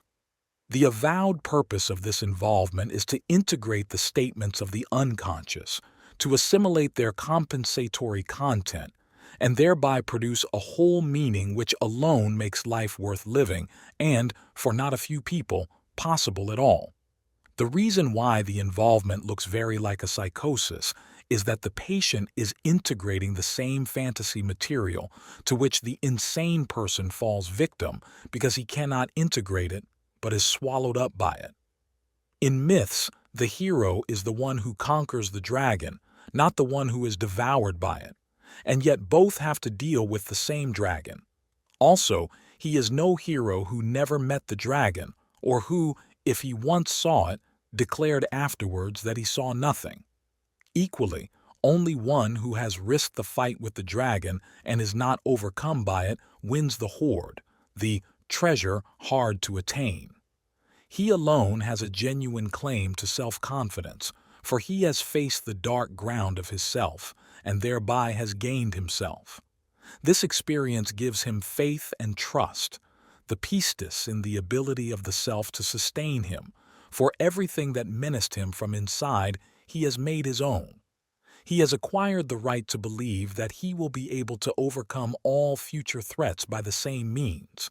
The avowed purpose of this involvement is to integrate the statements of the unconscious, to assimilate their compensatory content, and thereby produce a whole meaning which alone makes life worth living and, for not a few people, possible at all. The reason why the involvement looks very like a psychosis is that the patient is integrating the same fantasy material to which the insane person falls victim because he cannot integrate it but is swallowed up by it. In myths, the hero is the one who conquers the dragon, not the one who is devoured by it, and yet both have to deal with the same dragon. Also, he is no hero who never met the dragon, or who, if he once saw it, declared afterwards that he saw nothing. Equally, only one who has risked the fight with the dragon and is not overcome by it wins the hoard, the treasure hard to attain. He alone has a genuine claim to self-confidence, for he has faced the dark ground of his self, and thereby has gained himself. This experience gives him faith and trust, the pistis in the ability of the self to sustain him, for everything that menaced him from inside he has made his own. He has acquired the right to believe that he will be able to overcome all future threats by the same means.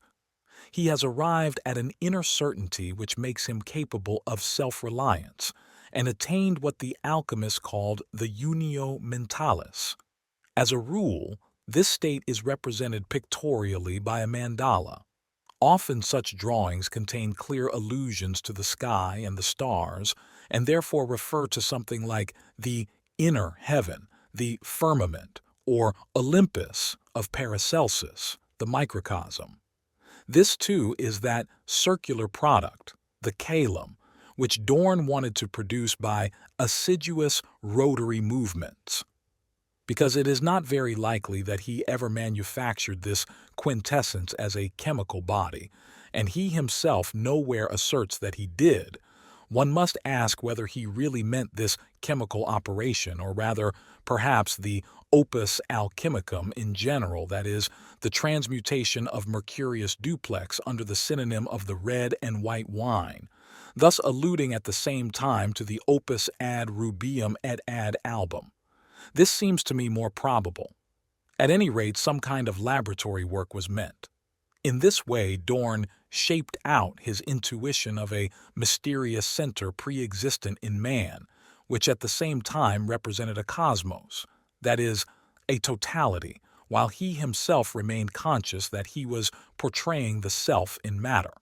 He has arrived at an inner certainty which makes him capable of self-reliance, and attained what the alchemists called the unio mentalis. As a rule, this state is represented pictorially by a mandala. Often such drawings contain clear allusions to the sky and the stars, and therefore refer to something like the inner heaven, the firmament, or Olympus of Paracelsus, the microcosm. This, too, is that circular product, the caelum, which Dorn wanted to produce by assiduous rotary movements, because it is not very likely that he ever manufactured this quintessence as a chemical body, and he himself nowhere asserts that he did. One must ask whether he really meant this chemical operation, or rather, perhaps the opus alchemicum in general, that is, the transmutation of Mercurius duplex under the synonym of the red and white wine, thus alluding at the same time to the opus ad rubium et ad album. This seems to me more probable. At any rate, some kind of laboratory work was meant. In this way, Dorn shaped out his intuition of a mysterious center pre-existent in man, which at the same time represented a cosmos, that is, a totality, while he himself remained conscious that he was portraying the self in matter.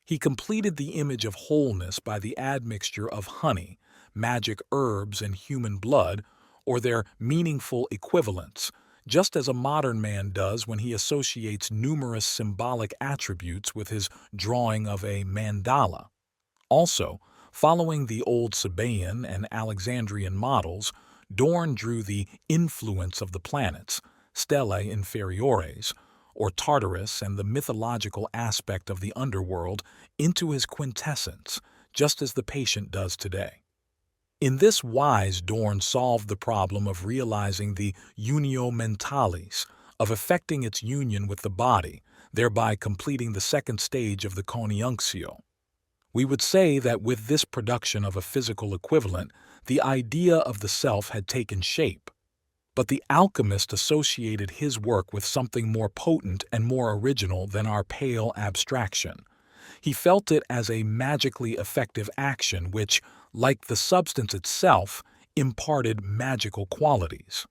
He completed the image of wholeness by the admixture of honey, magic herbs, and human blood, or their meaningful equivalents, just as a modern man does when he associates numerous symbolic attributes with his drawing of a mandala. Also, following the old Sabaean and Alexandrian models, Dorn drew the influence of the planets, stellae inferiores, or Tartarus, and the mythological aspect of the underworld into his quintessence, just as the patient does today. In this wise, Dorn solved the problem of realizing the unio mentalis, of effecting its union with the body, thereby completing the second stage of the CONIUNCTIO. We would say that with this production of a physical equivalent, the idea of the self had taken shape. But the alchemist associated his work with something more potent and more original than our pale abstraction. He felt it as a magically effective action which, like the substance itself, imparted magical qualities.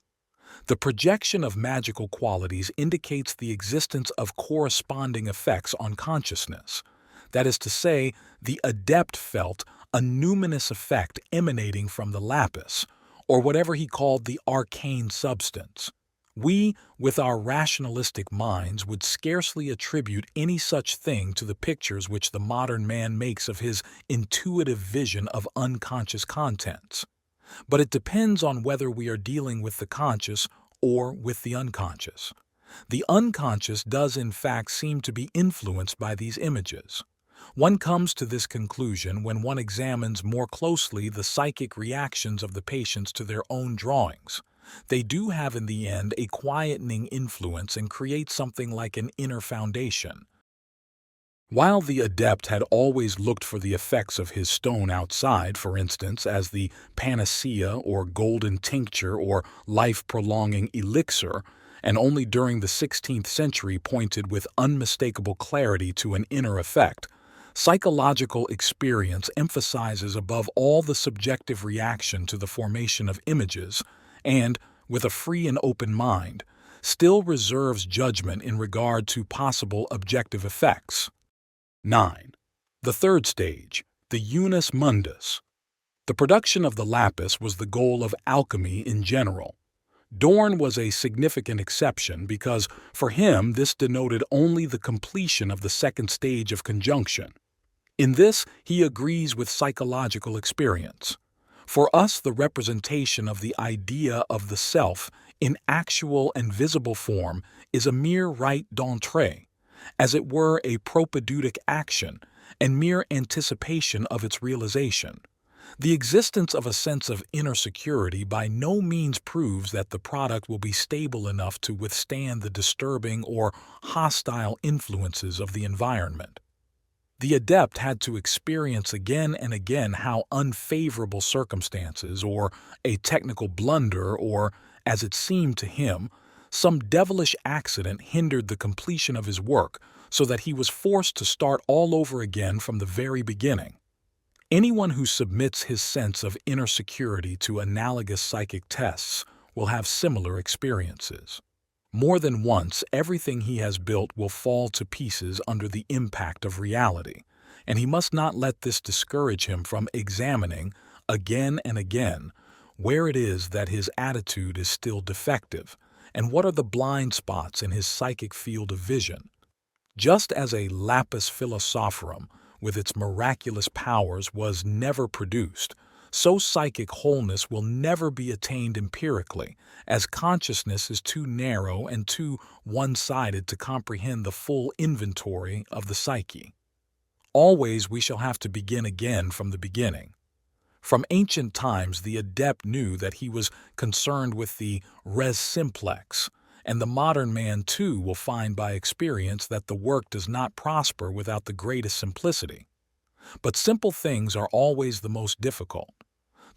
The projection of magical qualities indicates the existence of corresponding effects on consciousness. That is to say, the adept felt a numinous effect emanating from the lapis, or whatever he called the arcane substance. We, with our rationalistic minds, would scarcely attribute any such thing to the pictures which the modern man makes of his intuitive vision of unconscious contents. But it depends on whether we are dealing with the conscious or with the unconscious. The unconscious does in fact seem to be influenced by these images. One comes to this conclusion when one examines more closely the psychic reactions of the patients to their own drawings. They do have in the end a quietening influence and create something like an inner foundation. While the adept had always looked for the effects of his stone outside, for instance, as the panacea or golden tincture or life-prolonging elixir, and only during the 16th century pointed with unmistakable clarity to an inner effect, psychological experience emphasizes above all the subjective reaction to the formation of images and, with a free and open mind, still reserves judgment in regard to possible objective effects. 9. The third stage, the unus mundus. The production of the lapis was the goal of alchemy in general. Dorn was a significant exception because, for him, this denoted only the completion of the second stage of conjunction. In this, he agrees with psychological experience. For us, the representation of the idea of the self in actual and visible form is a mere rite d'entrée, as it were a propedeutic action and mere anticipation of its realization. The existence of a sense of inner security by no means proves that the product will be stable enough to withstand the disturbing or hostile influences of the environment. The adept had to experience again and again how unfavorable circumstances, or a technical blunder, or, as it seemed to him, some devilish accident hindered the completion of his work, so that he was forced to start all over again from the very beginning. Anyone who submits his sense of inner security to analogous psychic tests will have similar experiences. More than once, everything he has built will fall to pieces under the impact of reality, and he must not let this discourage him from examining, again and again, where it is that his attitude is still defective, and what are the blind spots in his psychic field of vision. Just as a lapis philosophorum, with its miraculous powers, was never produced, so psychic wholeness will never be attained empirically, as consciousness is too narrow and too one-sided to comprehend the full inventory of the psyche. Always we shall have to begin again from the beginning. From ancient times the adept knew that he was concerned with the res simplex, and the modern man too will find by experience that the work does not prosper without the greatest simplicity. But simple things are always the most difficult.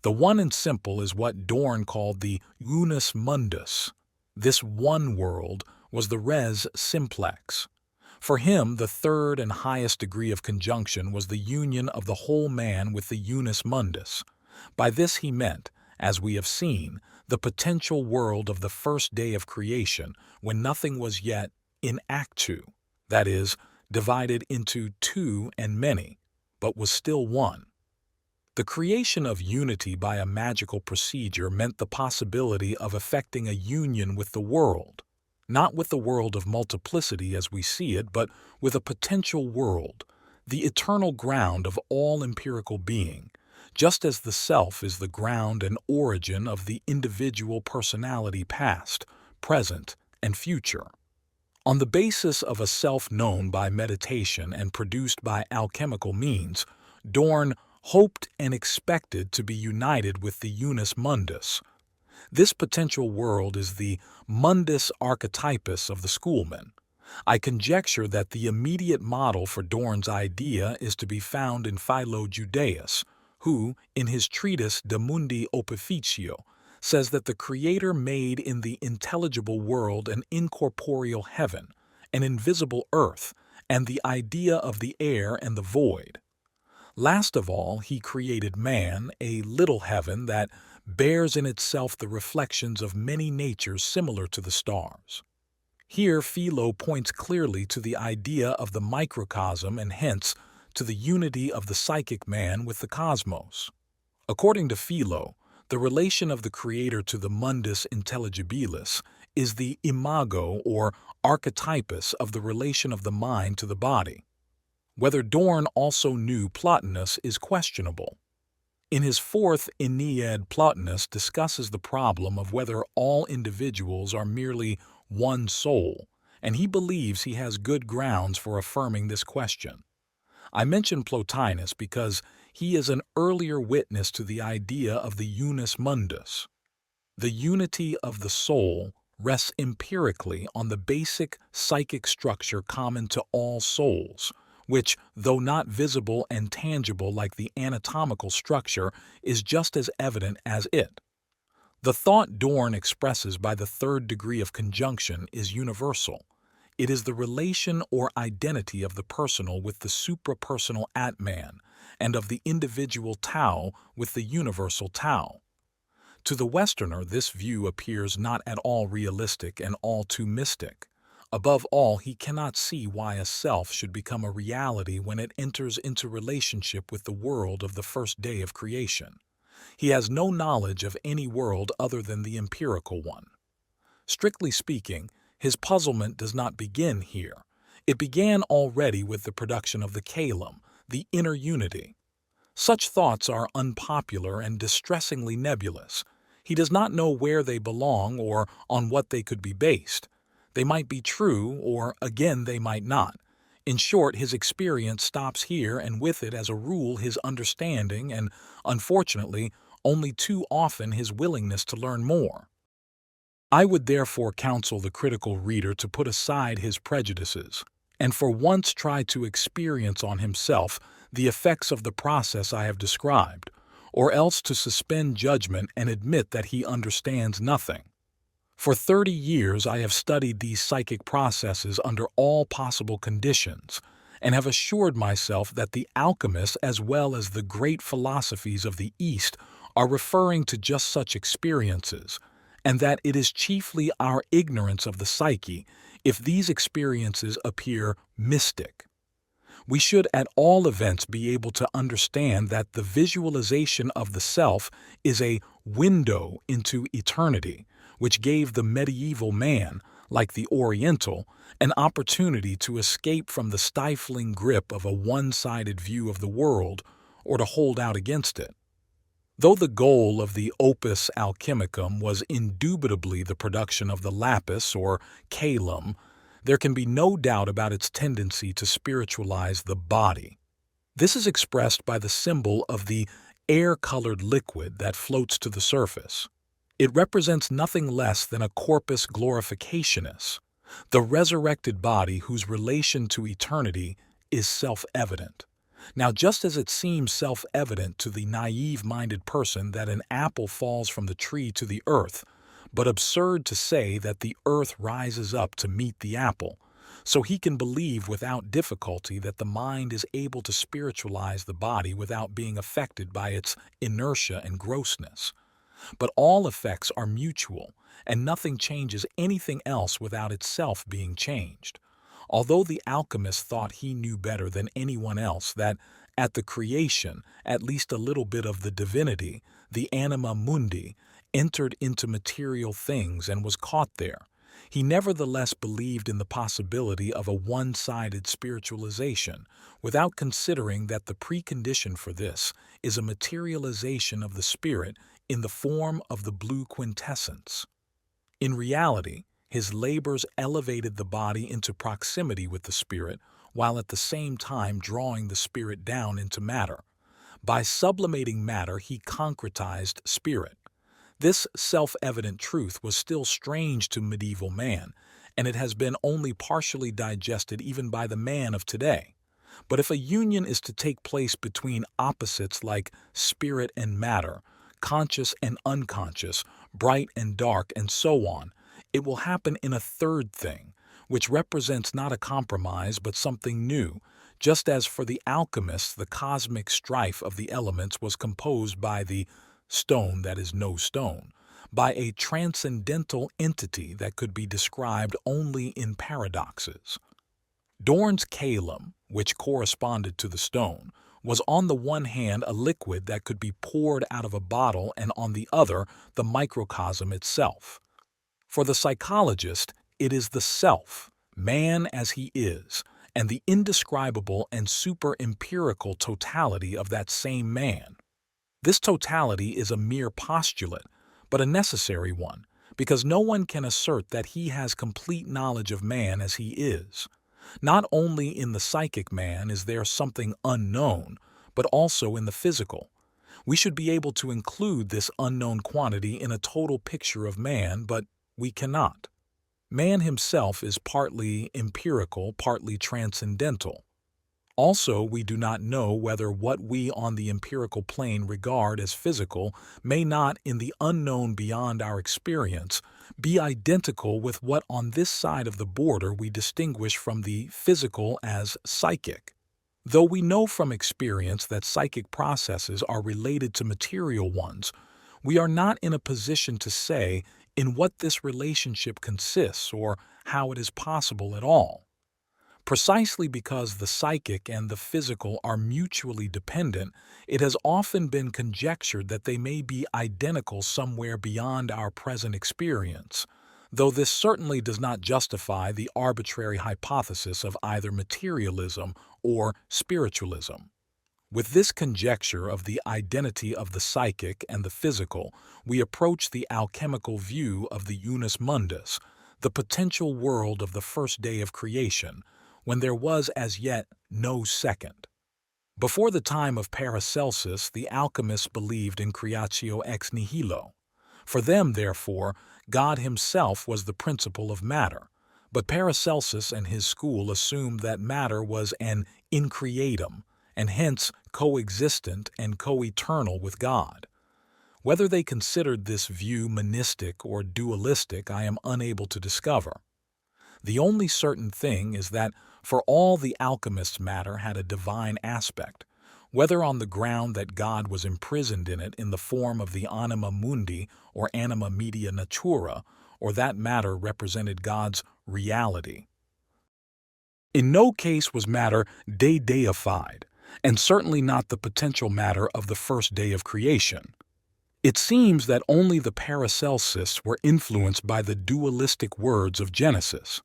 The one and simple is what Dorn called the unus mundus. This one world was the res simplex. For him, the third and highest degree of conjunction was the union of the whole man with the unus mundus. By this he meant, as we have seen, the potential world of the first day of creation, when nothing was yet in actu, that is, divided into two and many, but was still one. The creation of unity by a magical procedure meant the possibility of effecting a union with the world, not with the world of multiplicity as we see it, but with a potential world, the eternal ground of all empirical being, just as the self is the ground and origin of the individual personality past, present, and future. On the basis of a self known by meditation and produced by alchemical means, Dorn hoped and expected to be united with the unus mundus. This potential world is the mundus archetypus of the schoolmen. I conjecture that the immediate model for Dorn's idea is to be found in Philo Judaeus, who, in his treatise De Mundi Opificio, says that the Creator made in the intelligible world an incorporeal heaven, an invisible earth, and the idea of the air and the void. Last of all, he created man, a little heaven that bears in itself the reflections of many natures similar to the stars. Here Philo points clearly to the idea of the microcosm and hence to the unity of the psychic man with the cosmos. According to Philo, the relation of the Creator to the mundus intelligibilis is the imago or archetypus of the relation of the mind to the body. Whether Dorn also knew Plotinus is questionable. In his fourth Aeneid, Plotinus discusses the problem of whether all individuals are merely one soul, and he believes he has good grounds for affirming this question. I mention Plotinus because he is an earlier witness to the idea of the unus mundus. The unity of the soul rests empirically on the basic psychic structure common to all souls, which, though not visible and tangible like the anatomical structure, is just as evident as it. The thought Dorn expresses by the third degree of conjunction is universal. It is the relation or identity of the personal with the suprapersonal Atman, and of the individual Tao with the universal Tao. To the Westerner, this view appears not at all realistic and all too mystic. Above all, he cannot see why a self should become a reality when it enters into relationship with the world of the first day of creation. He has no knowledge of any world other than the empirical one. Strictly speaking, his puzzlement does not begin here. It began already with the production of the kalam, the inner unity. Such thoughts are unpopular and distressingly nebulous. He does not know where they belong or on what they could be based. They might be true, or again they might not. In short, his experience stops here, and with it, as a rule, his understanding and, unfortunately, only too often his willingness to learn more. I would therefore counsel the critical reader to put aside his prejudices, and for once try to experience on himself the effects of the process I have described, or else to suspend judgment and admit that he understands nothing. For 30 years I have studied these psychic processes under all possible conditions, and have assured myself that the alchemists as well as the great philosophies of the East are referring to just such experiences, and that it is chiefly our ignorance of the psyche if these experiences appear mystic. We should at all events be able to understand that the visualization of the self is a window into eternity, which gave the medieval man, like the Oriental, an opportunity to escape from the stifling grip of a one-sided view of the world or to hold out against it. Though the goal of the opus alchemicum was indubitably the production of the lapis or kalam, there can be no doubt about its tendency to spiritualize the body. This is expressed by the symbol of the air-colored liquid that floats to the surface. It represents nothing less than a corpus glorificationis, the resurrected body whose relation to eternity is self-evident. Now, just as it seems self-evident to the naive-minded person that an apple falls from the tree to the earth, but absurd to say that the earth rises up to meet the apple, so he can believe without difficulty that the mind is able to spiritualize the body without being affected by its inertia and grossness. But all effects are mutual, and nothing changes anything else without itself being changed. Although the alchemist thought he knew better than anyone else that, at the creation, at least a little bit of the divinity, the anima mundi, entered into material things and was caught there, he nevertheless believed in the possibility of a one-sided spiritualization, without considering that the precondition for this is a materialization of the spirit in the form of the blue quintessence. In reality, his labors elevated the body into proximity with the spirit, while at the same time drawing the spirit down into matter. By sublimating matter, he concretized spirit. This self-evident truth was still strange to medieval man, and it has been only partially digested even by the man of today. But if a union is to take place between opposites like spirit and matter, conscious and unconscious, bright and dark, and so on, it will happen in a third thing, which represents not a compromise but something new, just as for the alchemists the cosmic strife of the elements was composed by the stone that is no stone, by a transcendental entity that could be described only in paradoxes. Dorn's kalim, which corresponded to the stone, was on the one hand a liquid that could be poured out of a bottle and on the other the microcosm itself. For the psychologist, it is the self, man as he is, and the indescribable and super-empirical totality of that same man. This totality is a mere postulate, but a necessary one, because no one can assert that he has complete knowledge of man as he is. Not only in the psychic man is there something unknown, but also in the physical. We should be able to include this unknown quantity in a total picture of man, but we cannot. Man himself is partly empirical, partly transcendental. Also, we do not know whether what we on the empirical plane regard as physical may not, in the unknown beyond our experience, be identical with what on this side of the border we distinguish from the physical as psychic. Though we know from experience that psychic processes are related to material ones, we are not in a position to say in what this relationship consists or how it is possible at all. Precisely because the psychic and the physical are mutually dependent, it has often been conjectured that they may be identical somewhere beyond our present experience, though this certainly does not justify the arbitrary hypothesis of either materialism or spiritualism. With this conjecture of the identity of the psychic and the physical, we approach the alchemical view of the unus mundus, the potential world of the first day of creation, when there was as yet no second. Before the time of Paracelsus, the alchemists believed in creatio ex nihilo. For them, therefore, God himself was the principle of matter, but Paracelsus and his school assumed that matter was an increatum, and hence coexistent and co-eternal with God. Whether they considered this view monistic or dualistic, I am unable to discover. The only certain thing is that for all the alchemists' matter had a divine aspect, whether on the ground that God was imprisoned in it in the form of the anima mundi or anima media natura, or that matter represented God's reality. In no case was matter de-deified, and certainly not the potential matter of the first day of creation. It seems that only the Paracelsists were influenced by the dualistic words of Genesis.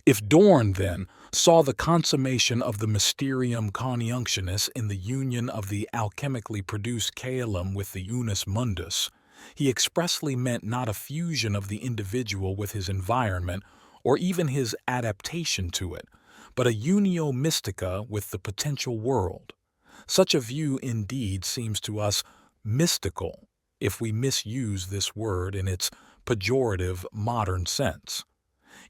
If Dorn, then, saw the consummation of the Mysterium Coniunctionis in the union of the alchemically produced kalim with the unus mundus, he expressly meant not a fusion of the individual with his environment or even his adaptation to it, but a unio mystica with the potential world. Such a view indeed seems to us mystical, if we misuse this word in its pejorative modern sense.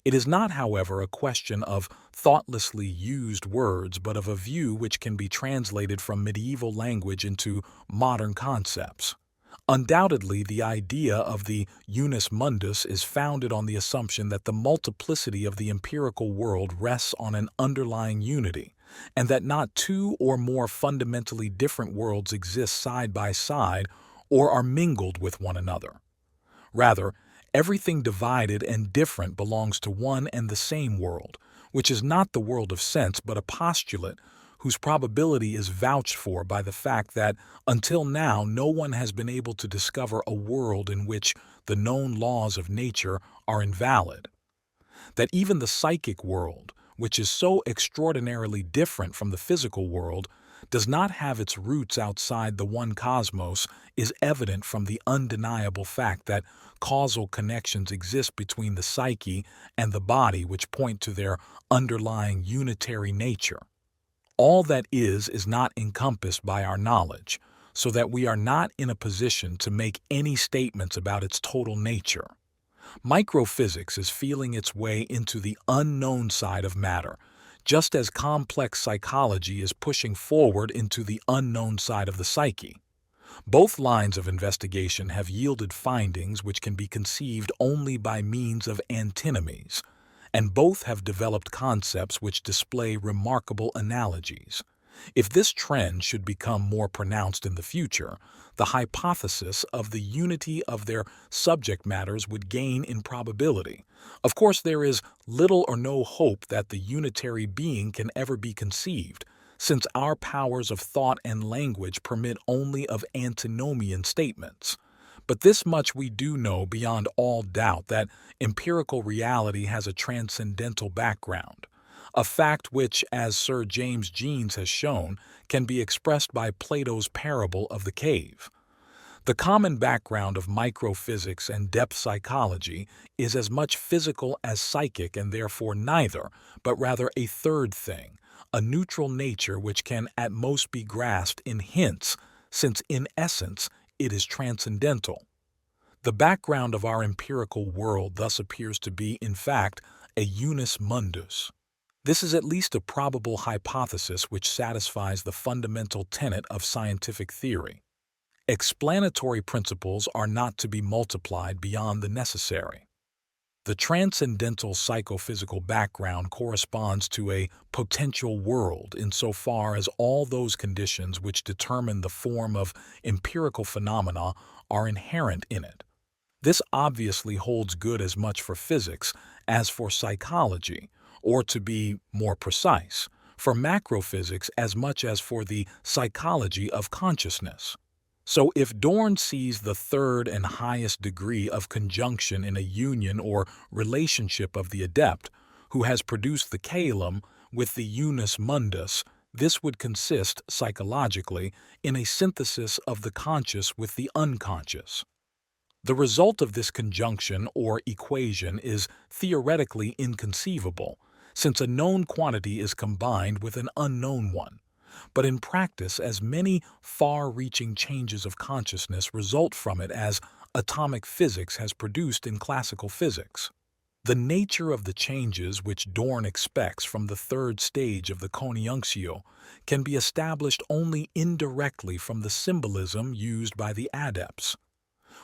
It is not, however, a question of thoughtlessly used words, but of a view which can be translated from medieval language into modern concepts. Undoubtedly, the idea of the unus mundus is founded on the assumption that the multiplicity of the empirical world rests on an underlying unity, and that not two or more fundamentally different worlds exist side by side or are mingled with one another. Rather, everything divided and different belongs to one and the same world, which is not the world of sense but a postulate whose probability is vouched for by the fact that until now no one has been able to discover a world in which the known laws of nature are invalid. That even the psychic world, which is so extraordinarily different from the physical world, does not have its roots outside the one cosmos is evident from the undeniable fact that causal connections exist between the psyche and the body which point to their underlying unitary nature. All that is not encompassed by our knowledge, so that we are not in a position to make any statements about its total nature. Microphysics is feeling its way into the unknown side of matter, just as complex psychology is pushing forward into the unknown side of the psyche. Both lines of investigation have yielded findings which can be conceived only by means of antinomies, and both have developed concepts which display remarkable analogies. If this trend should become more pronounced in the future, the hypothesis of the unity of their subject matters would gain in probability. Of course, there is little or no hope that the unitary being can ever be conceived, since our powers of thought and language permit only of antinomian statements. But this much we do know beyond all doubt, that empirical reality has a transcendental background, a fact which, as Sir James Jeans has shown, can be expressed by Plato's parable of the cave. The common background of microphysics and depth psychology is as much physical as psychic, and therefore neither, but rather a third thing, a neutral nature which can at most be grasped in hints, since in essence it is transcendental. The background of our empirical world thus appears to be, in fact, a unus mundus. This is at least a probable hypothesis which satisfies the fundamental tenet of scientific theory. Explanatory principles are not to be multiplied beyond the necessary. The transcendental psychophysical background corresponds to a potential world insofar as all those conditions which determine the form of empirical phenomena are inherent in it. This obviously holds good as much for physics as for psychology, or to be more precise, for macrophysics as much as for the psychology of consciousness. So if Dorn sees the third and highest degree of conjunction in a union or relationship of the adept, who has produced the caelum, with the unus mundus, this would consist, psychologically, in a synthesis of the conscious with the unconscious. The result of this conjunction or equation is theoretically inconceivable, since a known quantity is combined with an unknown one. But in practice, as many far-reaching changes of consciousness result from it as atomic physics has produced in classical physics. The nature of the changes which Dorn expects from the third stage of the CONIUNCTIO can be established only indirectly from the symbolism used by the adepts.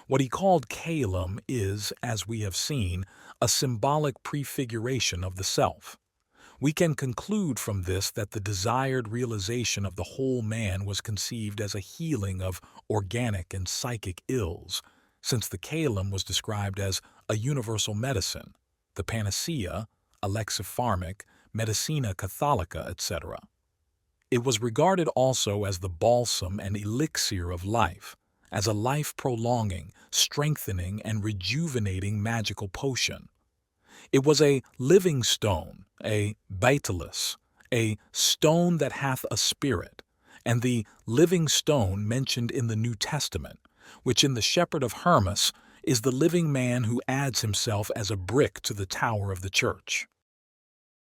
What he called caelum is, as we have seen, a symbolic prefiguration of the self. We can conclude from this that the desired realization of the whole man was conceived as a healing of organic and psychic ills, since the caelum was described as a universal medicine, the panacea, alexipharmic, medicina catholica, etc. It was regarded also as the balsam and elixir of life, as a life-prolonging, strengthening, and rejuvenating magical potion. It was a living stone, a baetalus, a stone that hath a spirit, and the living stone mentioned in the New Testament, which in the Shepherd of Hermas is the living man who adds himself as a brick to the tower of the church.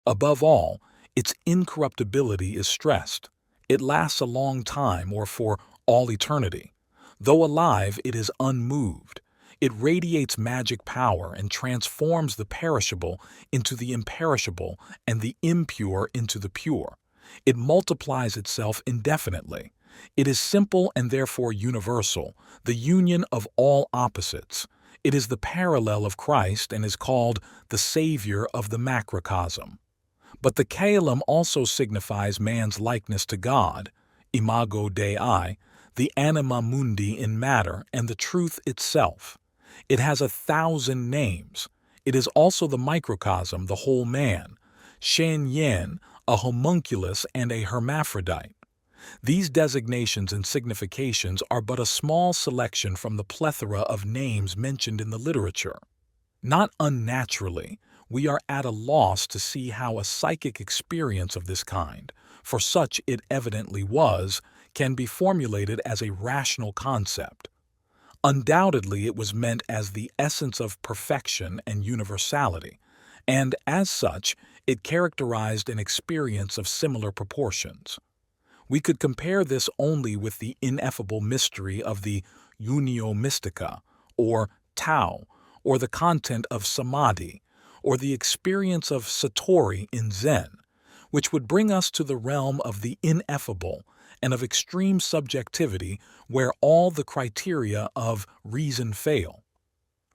Above all, its incorruptibility is stressed. It lasts a long time, or for all eternity. Though alive, it is unmoved. It radiates magic power and transforms the perishable into the imperishable and the impure into the pure. It multiplies itself indefinitely. It is simple and therefore universal, the union of all opposites. It is the parallel of Christ and is called the Savior of the macrocosm. But the caelum also signifies man's likeness to God, imago Dei, the anima mundi in matter and the truth itself. It has 1,000 names. It is also the microcosm, the whole man, shen yen, a homunculus and a hermaphrodite. These designations and significations are but a small selection from the plethora of names mentioned in the literature. Not unnaturally, we are at a loss to see how a psychic experience of this kind, for such it evidently was, can be formulated as a rational concept. Undoubtedly, it was meant as the essence of perfection and universality, and as such, it characterized an experience of similar proportions. We could compare this only with the ineffable mystery of the unio mystica, or Tao, or the content of Samadhi, or the experience of Satori in Zen, which would bring us to the realm of the ineffable and of extreme subjectivity where all the criteria of reason fail.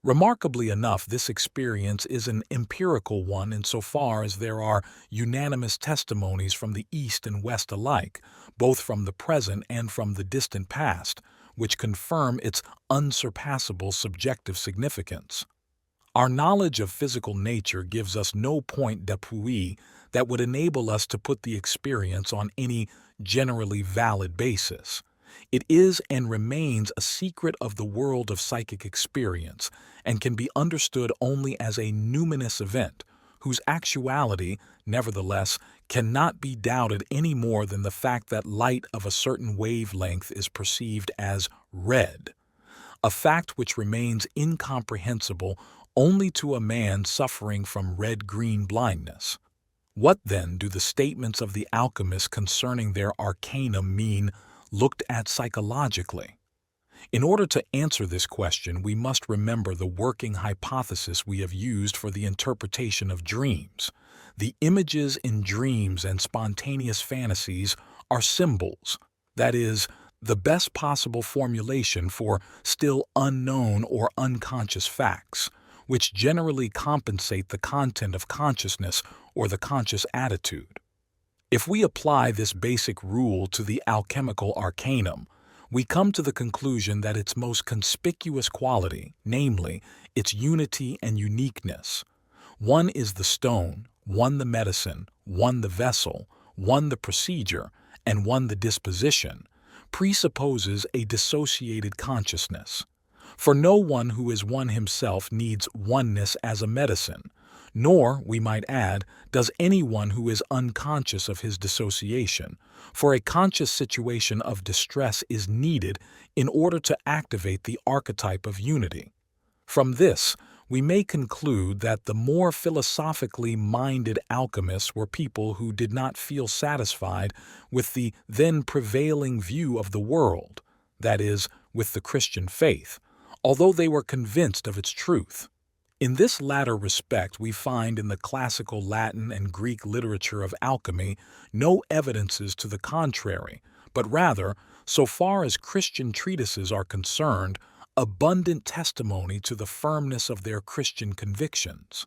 Remarkably enough, this experience is an empirical one insofar as there are unanimous testimonies from the East and West alike, both from the present and from the distant past, which confirm its unsurpassable subjective significance. Our knowledge of physical nature gives us no point d'appui that would enable us to put the experience on any generally valid basis. It is and remains a secret of the world of psychic experience and can be understood only as a numinous event, whose actuality, nevertheless, cannot be doubted any more than the fact that light of a certain wavelength is perceived as red, a fact which remains incomprehensible only to a man suffering from red-green blindness. What then do the statements of the alchemists concerning their arcanum mean looked at psychologically? In order to answer this question, we must remember the working hypothesis we have used for the interpretation of dreams. The images in dreams and spontaneous fantasies are symbols, that is, the best possible formulation for still unknown or unconscious facts, which generally compensate the content of consciousness or the conscious attitude. If we apply this basic rule to the alchemical arcanum, we come to the conclusion that its most conspicuous quality, namely, its unity and uniqueness. One is the stone, one the medicine, one the vessel, one the procedure, and one the disposition, presupposes a dissociated consciousness. For no one who is one himself needs oneness as a medicine, nor, we might add, does anyone who is unconscious of his dissociation, for a conscious situation of distress is needed in order to activate the archetype of unity. From this, we may conclude that the more philosophically minded alchemists were people who did not feel satisfied with the then prevailing view of the world, that is, with the Christian faith, although they were convinced of its truth. In this latter respect, we find in the classical Latin and Greek literature of alchemy no evidences to the contrary, but rather, so far as Christian treatises are concerned, abundant testimony to the firmness of their Christian convictions.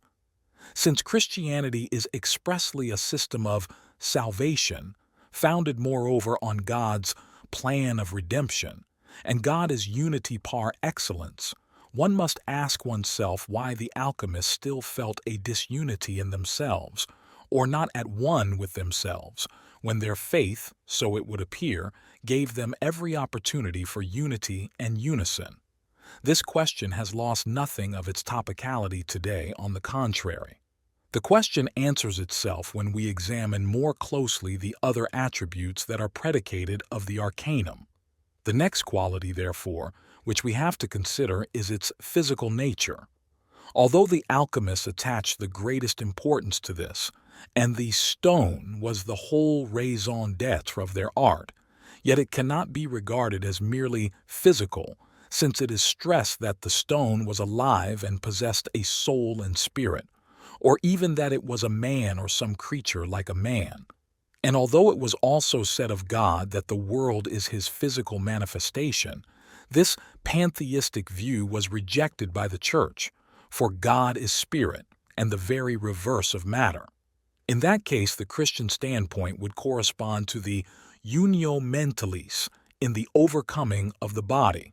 Since Christianity is expressly a system of salvation, founded moreover on God's plan of redemption, and God is unity par excellence, one must ask oneself why the alchemists still felt a disunity in themselves, or not at one with themselves, when their faith, so it would appear, gave them every opportunity for unity and unison. This question has lost nothing of its topicality today, on the contrary. The question answers itself when we examine more closely the other attributes that are predicated of the arcanum. The next quality, therefore, which we have to consider is its physical nature. Although the alchemists attached the greatest importance to this, and the stone was the whole raison d'etre of their art, yet it cannot be regarded as merely physical, since it is stressed that the stone was alive and possessed a soul and spirit, or even that it was a man or some creature like a man. And although it was also said of God that the world is his physical manifestation, this pantheistic view was rejected by the Church, for God is spirit and the very reverse of matter. In that case, the Christian standpoint would correspond to the unio mentalis in the overcoming of the body.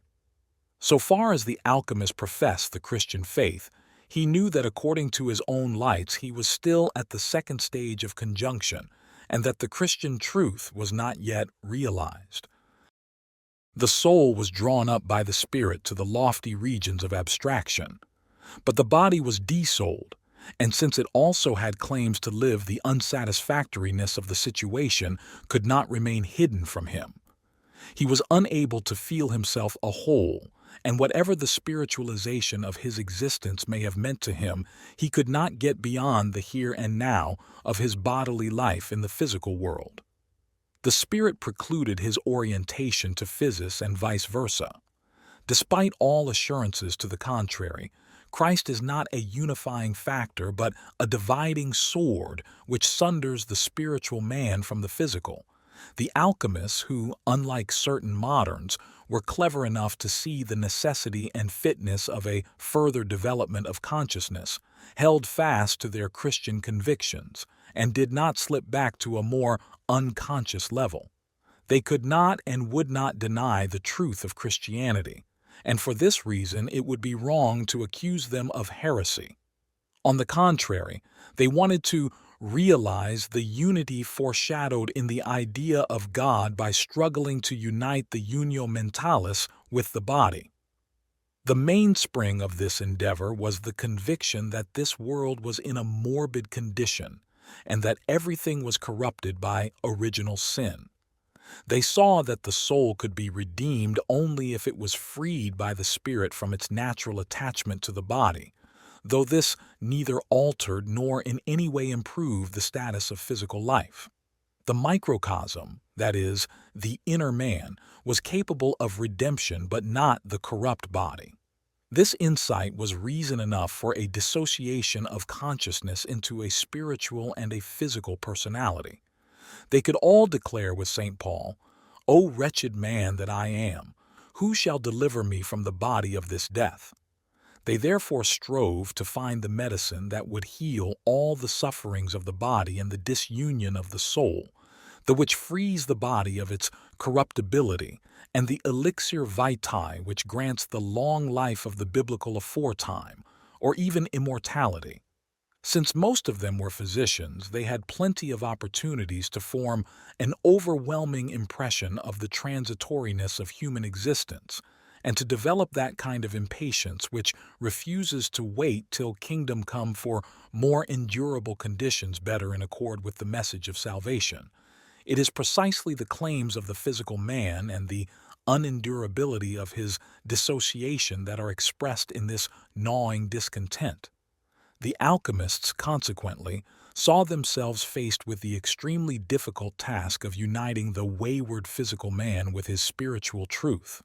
So far as the alchemist professed the Christian faith, he knew that according to his own lights he was still at the second stage of conjunction, and that the Christian truth was not yet realized. The soul was drawn up by the spirit to the lofty regions of abstraction, but the body was desouled, and since it also had claims to live, the unsatisfactoriness of the situation could not remain hidden from him. He was unable to feel himself a whole, and whatever the spiritualization of his existence may have meant to him, he could not get beyond the here and now of his bodily life in the physical world. The spirit precluded his orientation to physis and vice versa. Despite all assurances to the contrary, Christ is not a unifying factor but a dividing sword which sunders the spiritual man from the physical. The alchemists who, unlike certain moderns, were clever enough to see the necessity and fitness of a further development of consciousness, held fast to their Christian convictions, and did not slip back to a more unconscious level. They could not and would not deny the truth of Christianity, and for this reason it would be wrong to accuse them of heresy. On the contrary, they wanted to realize the unity foreshadowed in the idea of God by struggling to unite the unio mentalis with the body. The mainspring of this endeavor was the conviction that this world was in a morbid condition and that everything was corrupted by original sin. They saw that the soul could be redeemed only if it was freed by the spirit from its natural attachment to the body, though this neither altered nor in any way improved the status of physical life. The microcosm, that is, the inner man, was capable of redemption but not the corrupt body. This insight was reason enough for a dissociation of consciousness into a spiritual and a physical personality. They could all declare with St. Paul, "O wretched man that I am, who shall deliver me from the body of this death?" They therefore strove to find the medicine that would heal all the sufferings of the body and the disunion of the soul, the which frees the body of its corruptibility, and the elixir vitae which grants the long life of the biblical aforetime, or even immortality. Since most of them were physicians, they had plenty of opportunities to form an overwhelming impression of the transitoriness of human existence, and to develop that kind of impatience which refuses to wait till kingdom come for more endurable conditions better in accord with the message of salvation. It is precisely the claims of the physical man and the unendurability of his dissociation that are expressed in this gnawing discontent. The alchemists, consequently, saw themselves faced with the extremely difficult task of uniting the wayward physical man with his spiritual truth.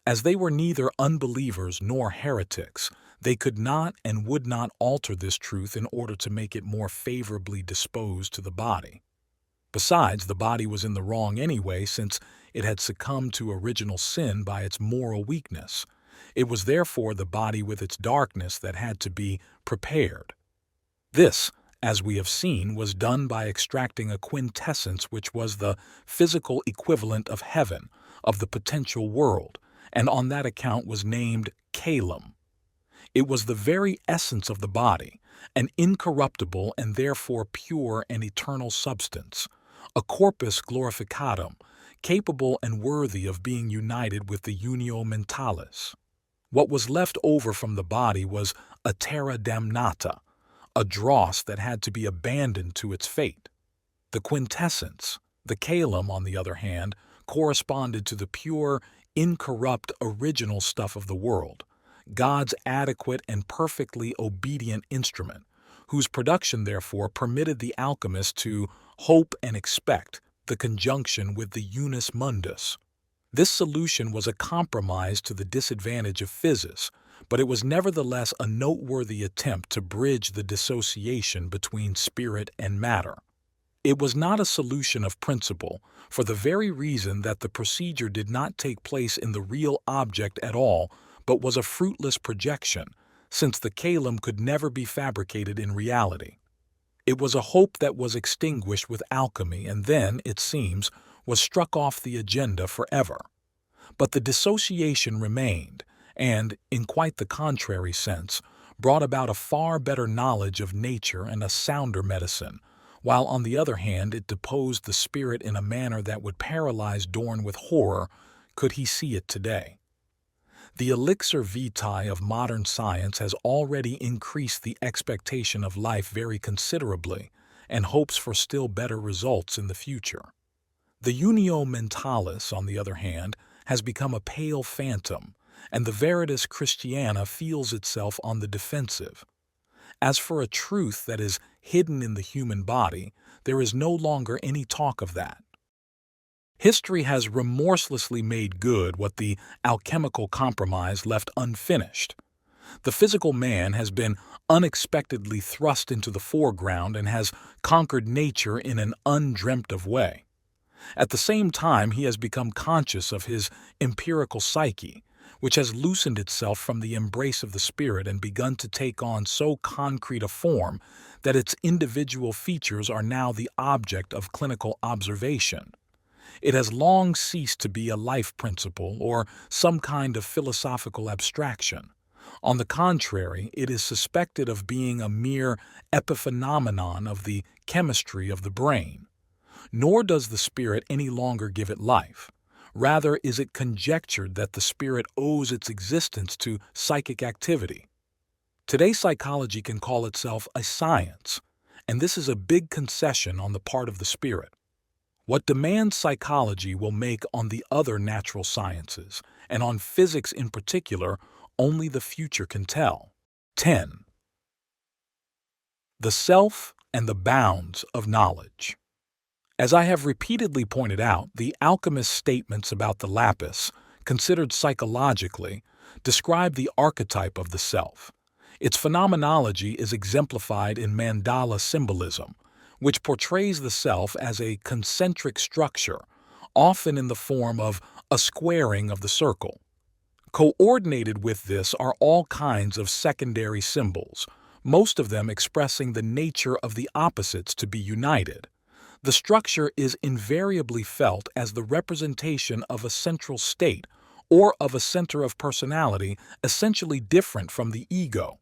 As they were neither unbelievers nor heretics, they could not and would not alter this truth in order to make it more favorably disposed to the body. Besides, the body was in the wrong anyway, since it had succumbed to original sin by its moral weakness. It was therefore the body with its darkness that had to be prepared. This, as we have seen, was done by extracting a quintessence which was the physical equivalent of heaven, of the potential world, and on that account was named Calum. It was the very essence of the body, an incorruptible and therefore pure and eternal substance, a corpus glorificatum, capable and worthy of being united with the unio mentalis. What was left over from the body was a terra damnata, a dross that had to be abandoned to its fate. The quintessence, the calum, on the other hand, corresponded to the pure, incorrupt original stuff of the world, God's adequate and perfectly obedient instrument, whose production therefore permitted the alchemist to hope and expect the conjunction with the unus mundus. This solution was a compromise to the disadvantage of physis, but it was nevertheless a noteworthy attempt to bridge the dissociation between spirit and matter. It was not a solution of principle, for the very reason that the procedure did not take place in the real object at all, but was a fruitless projection, since the calum could never be fabricated in reality. It was a hope that was extinguished with alchemy and then, it seems, was struck off the agenda forever. But the dissociation remained, and, in quite the contrary sense, brought about a far better knowledge of nature and a sounder medicine, while on the other hand it deposed the spirit in a manner that would paralyze Dorn with horror could he see it today. The elixir vitae of modern science has already increased the expectation of life very considerably, and hopes for still better results in the future. The unio mentalis, on the other hand, has become a pale phantom, and the Veritas Christiana feels itself on the defensive. As for a truth that is hidden in the human body, there is no longer any talk of that. History has remorselessly made good what the alchemical compromise left unfinished. The physical man has been unexpectedly thrust into the foreground and has conquered nature in an undreamt-of way. At the same time, he has become conscious of his empirical psyche, which has loosened itself from the embrace of the spirit and begun to take on so concrete a form that its individual features are now the object of clinical observation. It has long ceased to be a life principle or some kind of philosophical abstraction. On the contrary, it is suspected of being a mere epiphenomenon of the chemistry of the brain. Nor does the spirit any longer give it life. Rather is it conjectured that the spirit owes its existence to psychic activity. Today psychology can call itself a science, and this is a big concession on the part of the spirit. What demands psychology will make on the other natural sciences, and on physics in particular, only the future can tell. 10. The self and the bounds of knowledge. As I have repeatedly pointed out, the alchemist's statements about the lapis, considered psychologically, describe the archetype of the self. Its phenomenology is exemplified in mandala symbolism, which portrays the self as a concentric structure, often in the form of a squaring of the circle. Coordinated with this are all kinds of secondary symbols, most of them expressing the nature of the opposites to be united. The structure is invariably felt as the representation of a central state or of a center of personality essentially different from the ego.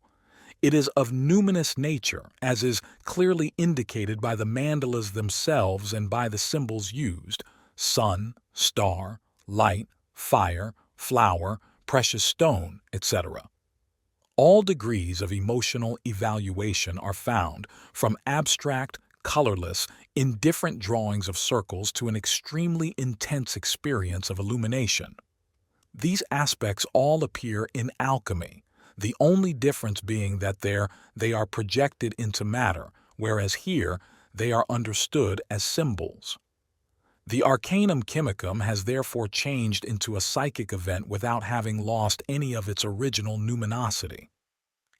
It is of numinous nature, as is clearly indicated by the mandalas themselves and by the symbols used: sun, star, light, fire, flower, precious stone, etc. All degrees of emotional evaluation are found, from abstract, colorless, indifferent drawings of circles to an extremely intense experience of illumination. These aspects all appear in alchemy, the only difference being that there they are projected into matter, whereas here they are understood as symbols. The arcanum chemicum has therefore changed into a psychic event without having lost any of its original numinosity.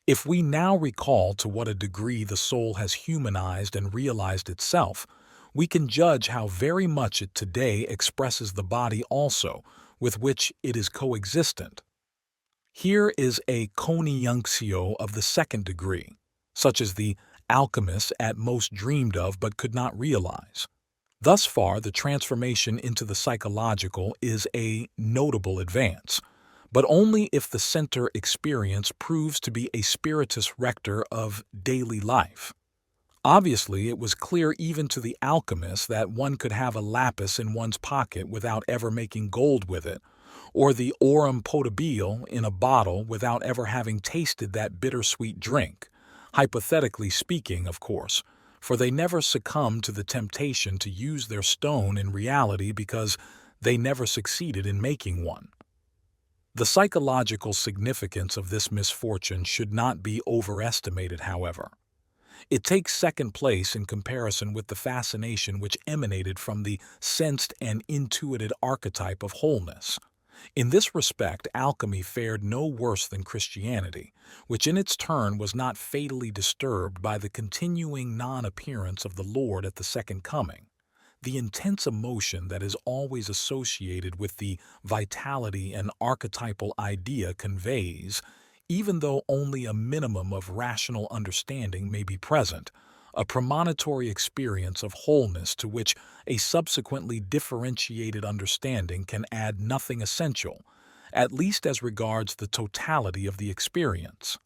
If we now recall to what a degree the soul has humanized and realized itself, we can judge how very much it today expresses the body also, with which it is coexistent. Here is a CONIUNCTIO of the second degree, such as the alchemists at most dreamed of but could not realize. Thus far, the transformation into the psychological is a notable advance, but only if the center experience proves to be a spiritus rector of daily life. Obviously, it was clear even to the alchemist that one could have a lapis in one's pocket without ever making gold with it, or the aurum potabile in a bottle without ever having tasted that bittersweet drink, hypothetically speaking, of course, for they never succumbed to the temptation to use their stone in reality because they never succeeded in making one. The psychological significance of this misfortune should not be overestimated, however. It takes second place in comparison with the fascination which emanated from the sensed and intuited archetype of wholeness. In this respect, alchemy fared no worse than Christianity, which in its turn was not fatally disturbed by the continuing non-appearance of the Lord at the second coming. The intense emotion that is always associated with the vitality an archetypal idea conveys, even though only a minimum of rational understanding may be present, a premonitory experience of wholeness to which a subsequently differentiated understanding can add nothing essential, at least as regards the totality of the experience.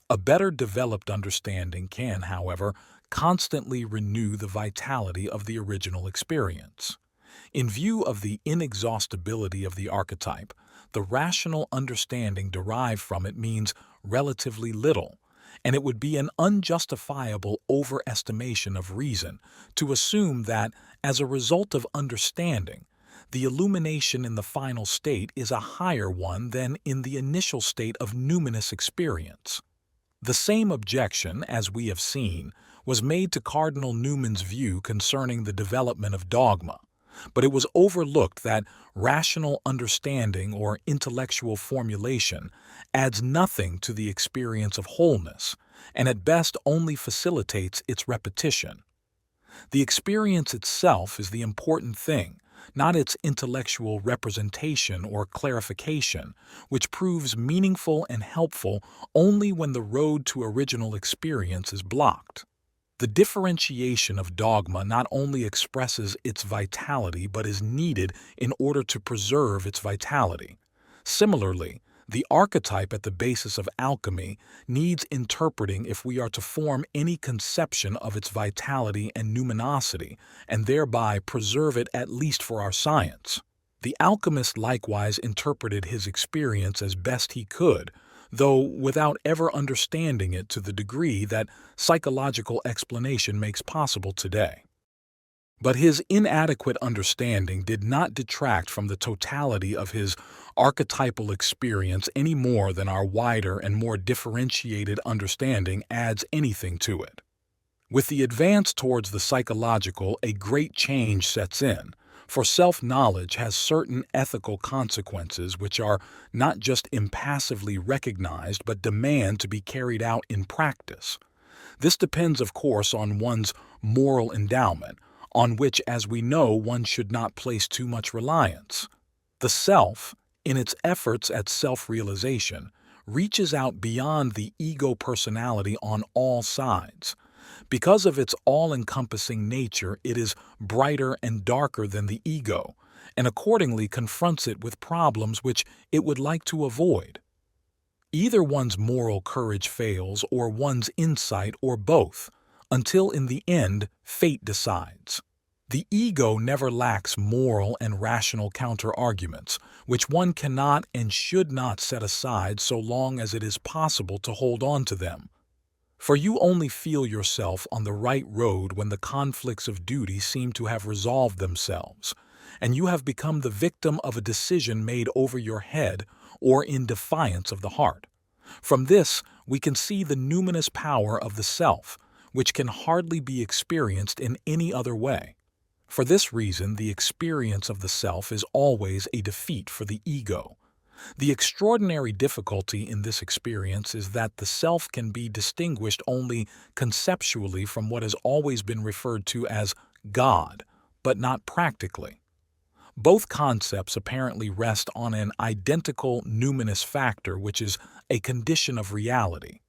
A better developed understanding can, however, constantly renew the vitality of the original experience. In view of the inexhaustibility of the archetype, the rational understanding derived from it means relatively little, and it would be an unjustifiable overestimation of reason to assume that, as a result of understanding, the illumination in the final state is a higher one than in the initial state of numinous experience. The same objection, as we have seen, was made to Cardinal Newman's view concerning the development of dogma, but it was overlooked that rational understanding or intellectual formulation adds nothing to the experience of wholeness, and at best only facilitates its repetition. The experience itself is the important thing, not its intellectual representation or clarification, which proves meaningful and helpful only when the road to original experience is blocked. The differentiation of dogma not only expresses its vitality but is needed in order to preserve its vitality. Similarly, the archetype at the basis of alchemy needs interpreting if we are to form any conception of its vitality and numinosity, and thereby preserve it at least for our science. The alchemist likewise interpreted his experience as best he could, though without ever understanding it to the degree that psychological explanation makes possible today. But his inadequate understanding did not detract from the totality of his archetypal experience any more than our wider and more differentiated understanding adds anything to it. With the advance towards the psychological, a great change sets in, for self-knowledge has certain ethical consequences which are not just impassively recognized but demand to be carried out in practice. This depends, of course, on one's moral endowment, on which, as we know, one should not place too much reliance. The self, in its efforts at self-realization, reaches out beyond the ego personality on all sides. Because of its all-encompassing nature, it is brighter and darker than the ego, and accordingly confronts it with problems which it would like to avoid. Either one's moral courage fails, or one's insight, or both, until in the end, fate decides. The ego never lacks moral and rational counter-arguments, which one cannot and should not set aside so long as it is possible to hold on to them. For you only feel yourself on the right road when the conflicts of duty seem to have resolved themselves, and you have become the victim of a decision made over your head or in defiance of the heart. From this, we can see the numinous power of the self, which can hardly be experienced in any other way. For this reason, the experience of the self is always a defeat for the ego. The extraordinary difficulty in this experience is that the self can be distinguished only conceptually from what has always been referred to as God, but not practically. Both concepts apparently rest on an identical numinous factor, which is a condition of reality.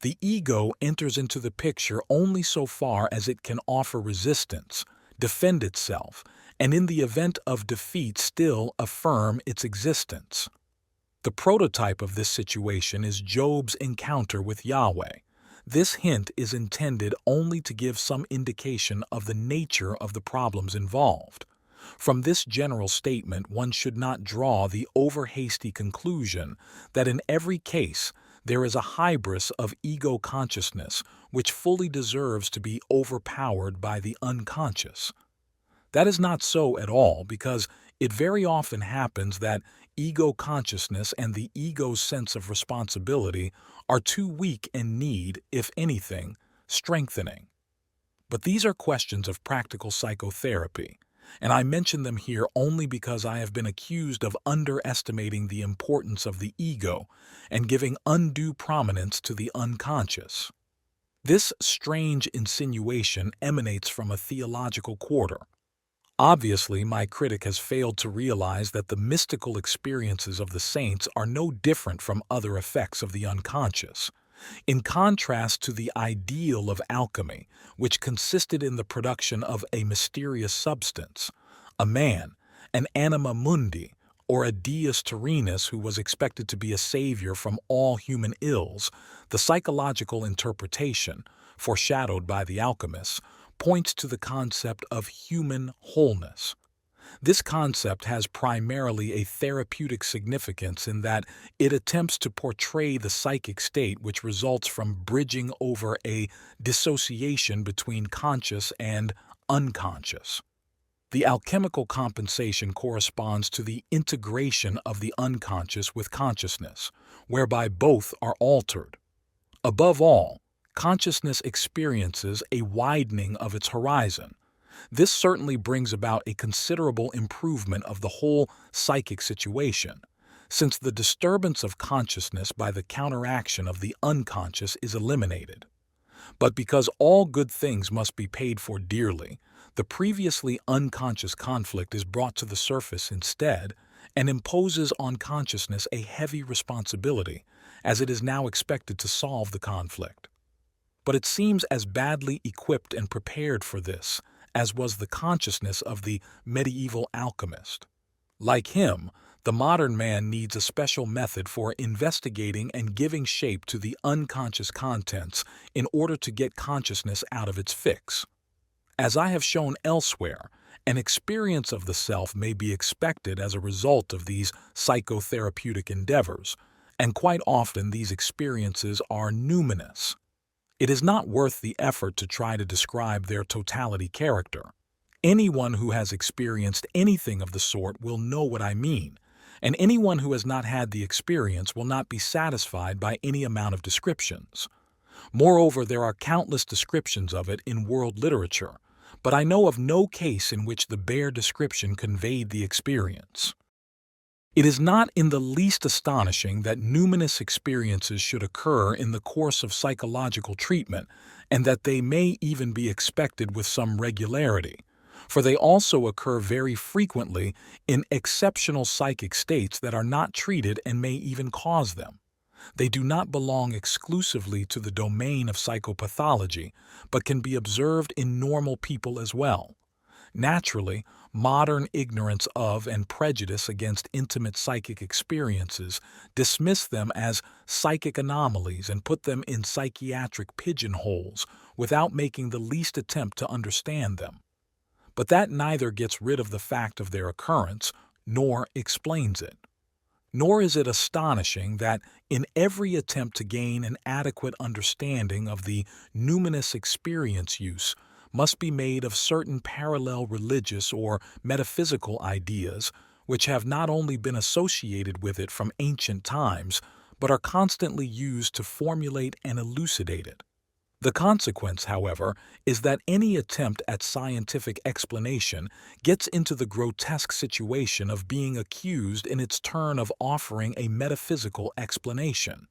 The ego enters into the picture only so far as it can offer resistance, defend itself, and in the event of defeat still affirm its existence. The prototype of this situation is Job's encounter with Yahweh. This hint is intended only to give some indication of the nature of the problems involved. From this general statement, one should not draw the over-hasty conclusion that in every case there is a hybris of ego consciousness which fully deserves to be overpowered by the unconscious. That is not so at all, because it very often happens that ego consciousness and the ego's sense of responsibility are too weak and need, if anything, strengthening. But these are questions of practical psychotherapy, and I mention them here only because I have been accused of underestimating the importance of the ego and giving undue prominence to the unconscious. This strange insinuation emanates from a theological quarter. Obviously, my critic has failed to realize that the mystical experiences of the saints are no different from other effects of the unconscious. In contrast to the ideal of alchemy, which consisted in the production of a mysterious substance, a man, an anima mundi, or a deus terrenus who was expected to be a savior from all human ills, the psychological interpretation, foreshadowed by the alchemists, points to the concept of human wholeness. This concept has primarily a therapeutic significance in that it attempts to portray the psychic state which results from bridging over a dissociation between conscious and unconscious. The alchemical compensation corresponds to the integration of the unconscious with consciousness, whereby both are altered. Above all, consciousness experiences a widening of its horizon. This certainly brings about a considerable improvement of the whole psychic situation, since the disturbance of consciousness by the counteraction of the unconscious is eliminated. But because all good things must be paid for dearly, the previously unconscious conflict is brought to the surface instead and imposes on consciousness a heavy responsibility, as it is now expected to solve the conflict. But it seems as badly equipped and prepared for this as was the consciousness of the medieval alchemist. Like him, the modern man needs a special method for investigating and giving shape to the unconscious contents in order to get consciousness out of its fix. As I have shown elsewhere, an experience of the self may be expected as a result of these psychotherapeutic endeavors, and quite often these experiences are numinous. It is not worth the effort to try to describe their totality character. Anyone who has experienced anything of the sort will know what I mean, and anyone who has not had the experience will not be satisfied by any amount of descriptions. Moreover, there are countless descriptions of it in world literature, but I know of no case in which the bare description conveyed the experience. It is not in the least astonishing that numinous experiences should occur in the course of psychological treatment, and that they may even be expected with some regularity, for they also occur very frequently in exceptional psychic states that are not treated and may even cause them. They do not belong exclusively to the domain of psychopathology, but can be observed in normal people as well. Naturally, modern ignorance of and prejudice against intimate psychic experiences dismiss them as psychic anomalies and put them in psychiatric pigeonholes without making the least attempt to understand them. But that neither gets rid of the fact of their occurrence nor explains it. Nor is it astonishing that in every attempt to gain an adequate understanding of the numinous experience use must be made of certain parallel religious or metaphysical ideas which have not only been associated with it from ancient times, but are constantly used to formulate and elucidate it. The consequence, however, is that any attempt at scientific explanation gets into the grotesque situation of being accused in its turn of offering a metaphysical explanation.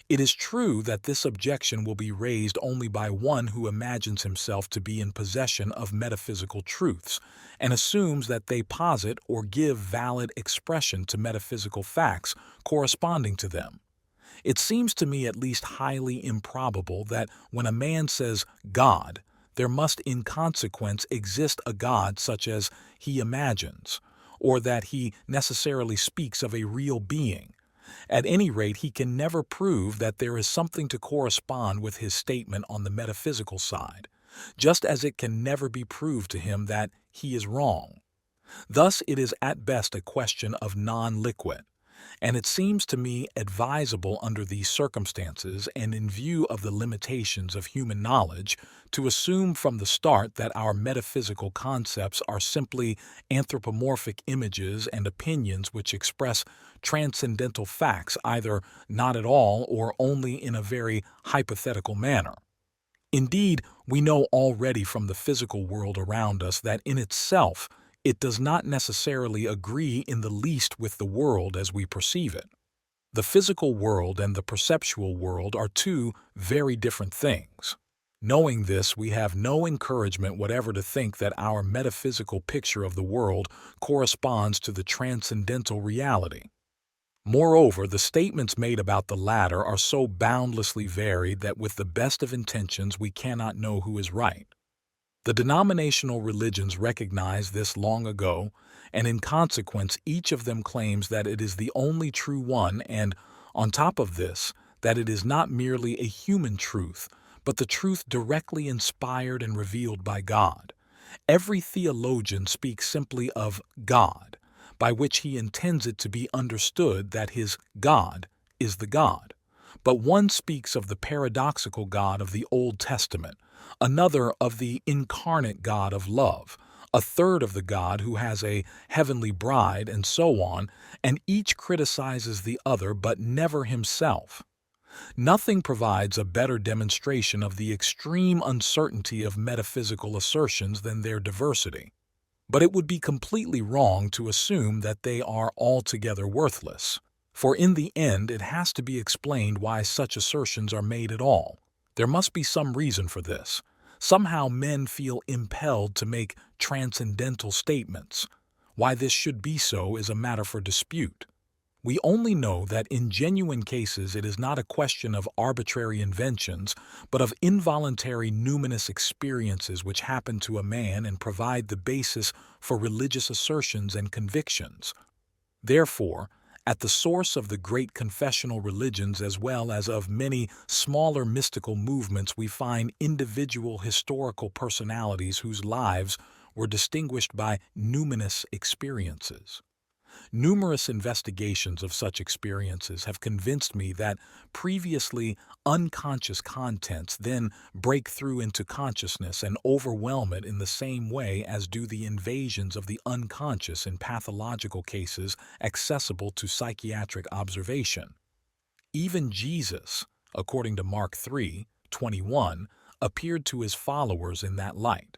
It is true that this objection will be raised only by one who imagines himself to be in possession of metaphysical truths and assumes that they posit or give valid expression to metaphysical facts corresponding to them. It seems to me at least highly improbable that when a man says God, there must in consequence exist a God such as he imagines, or that he necessarily speaks of a real being. At any rate, he can never prove that there is something to correspond with his statement on the metaphysical side, just as it can never be proved to him that he is wrong. Thus, it is at best a question of non-liquid, and it seems to me advisable under these circumstances and in view of the limitations of human knowledge to assume from the start that our metaphysical concepts are simply anthropomorphic images and opinions which express transcendental facts either not at all or only in a very hypothetical manner. Indeed, we know already from the physical world around us that in itself, it does not necessarily agree in the least with the world as we perceive it. The physical world and the perceptual world are two very different things. Knowing this, we have no encouragement whatever to think that our metaphysical picture of the world corresponds to the transcendental reality. Moreover, the statements made about the latter are so boundlessly varied that with the best of intentions we cannot know who is right. The denominational religions recognized this long ago, and in consequence each of them claims that it is the only true one and, on top of this, that it is not merely a human truth, but the truth directly inspired and revealed by God. Every theologian speaks simply of God, by which he intends it to be understood that his God is the God. But one speaks of the paradoxical God of the Old Testament, another of the incarnate God of love, a third of the God who has a heavenly bride, and so on, and each criticizes the other but never himself. Nothing provides a better demonstration of the extreme uncertainty of metaphysical assertions than their diversity. But it would be completely wrong to assume that they are altogether worthless, for in the end it has to be explained why such assertions are made at all. There must be some reason for this. Somehow men feel impelled to make transcendental statements. Why this should be so is a matter for dispute. We only know that in genuine cases it is not a question of arbitrary inventions, but of involuntary numinous experiences which happen to a man and provide the basis for religious assertions and convictions. Therefore, at the source of the great confessional religions as well as of many smaller mystical movements we find individual historical personalities whose lives were distinguished by numinous experiences. Numerous investigations of such experiences have convinced me that previously unconscious contents then break through into consciousness and overwhelm it in the same way as do the invasions of the unconscious in pathological cases accessible to psychiatric observation. Even Jesus, according to Mark 3:21, appeared to his followers in that light.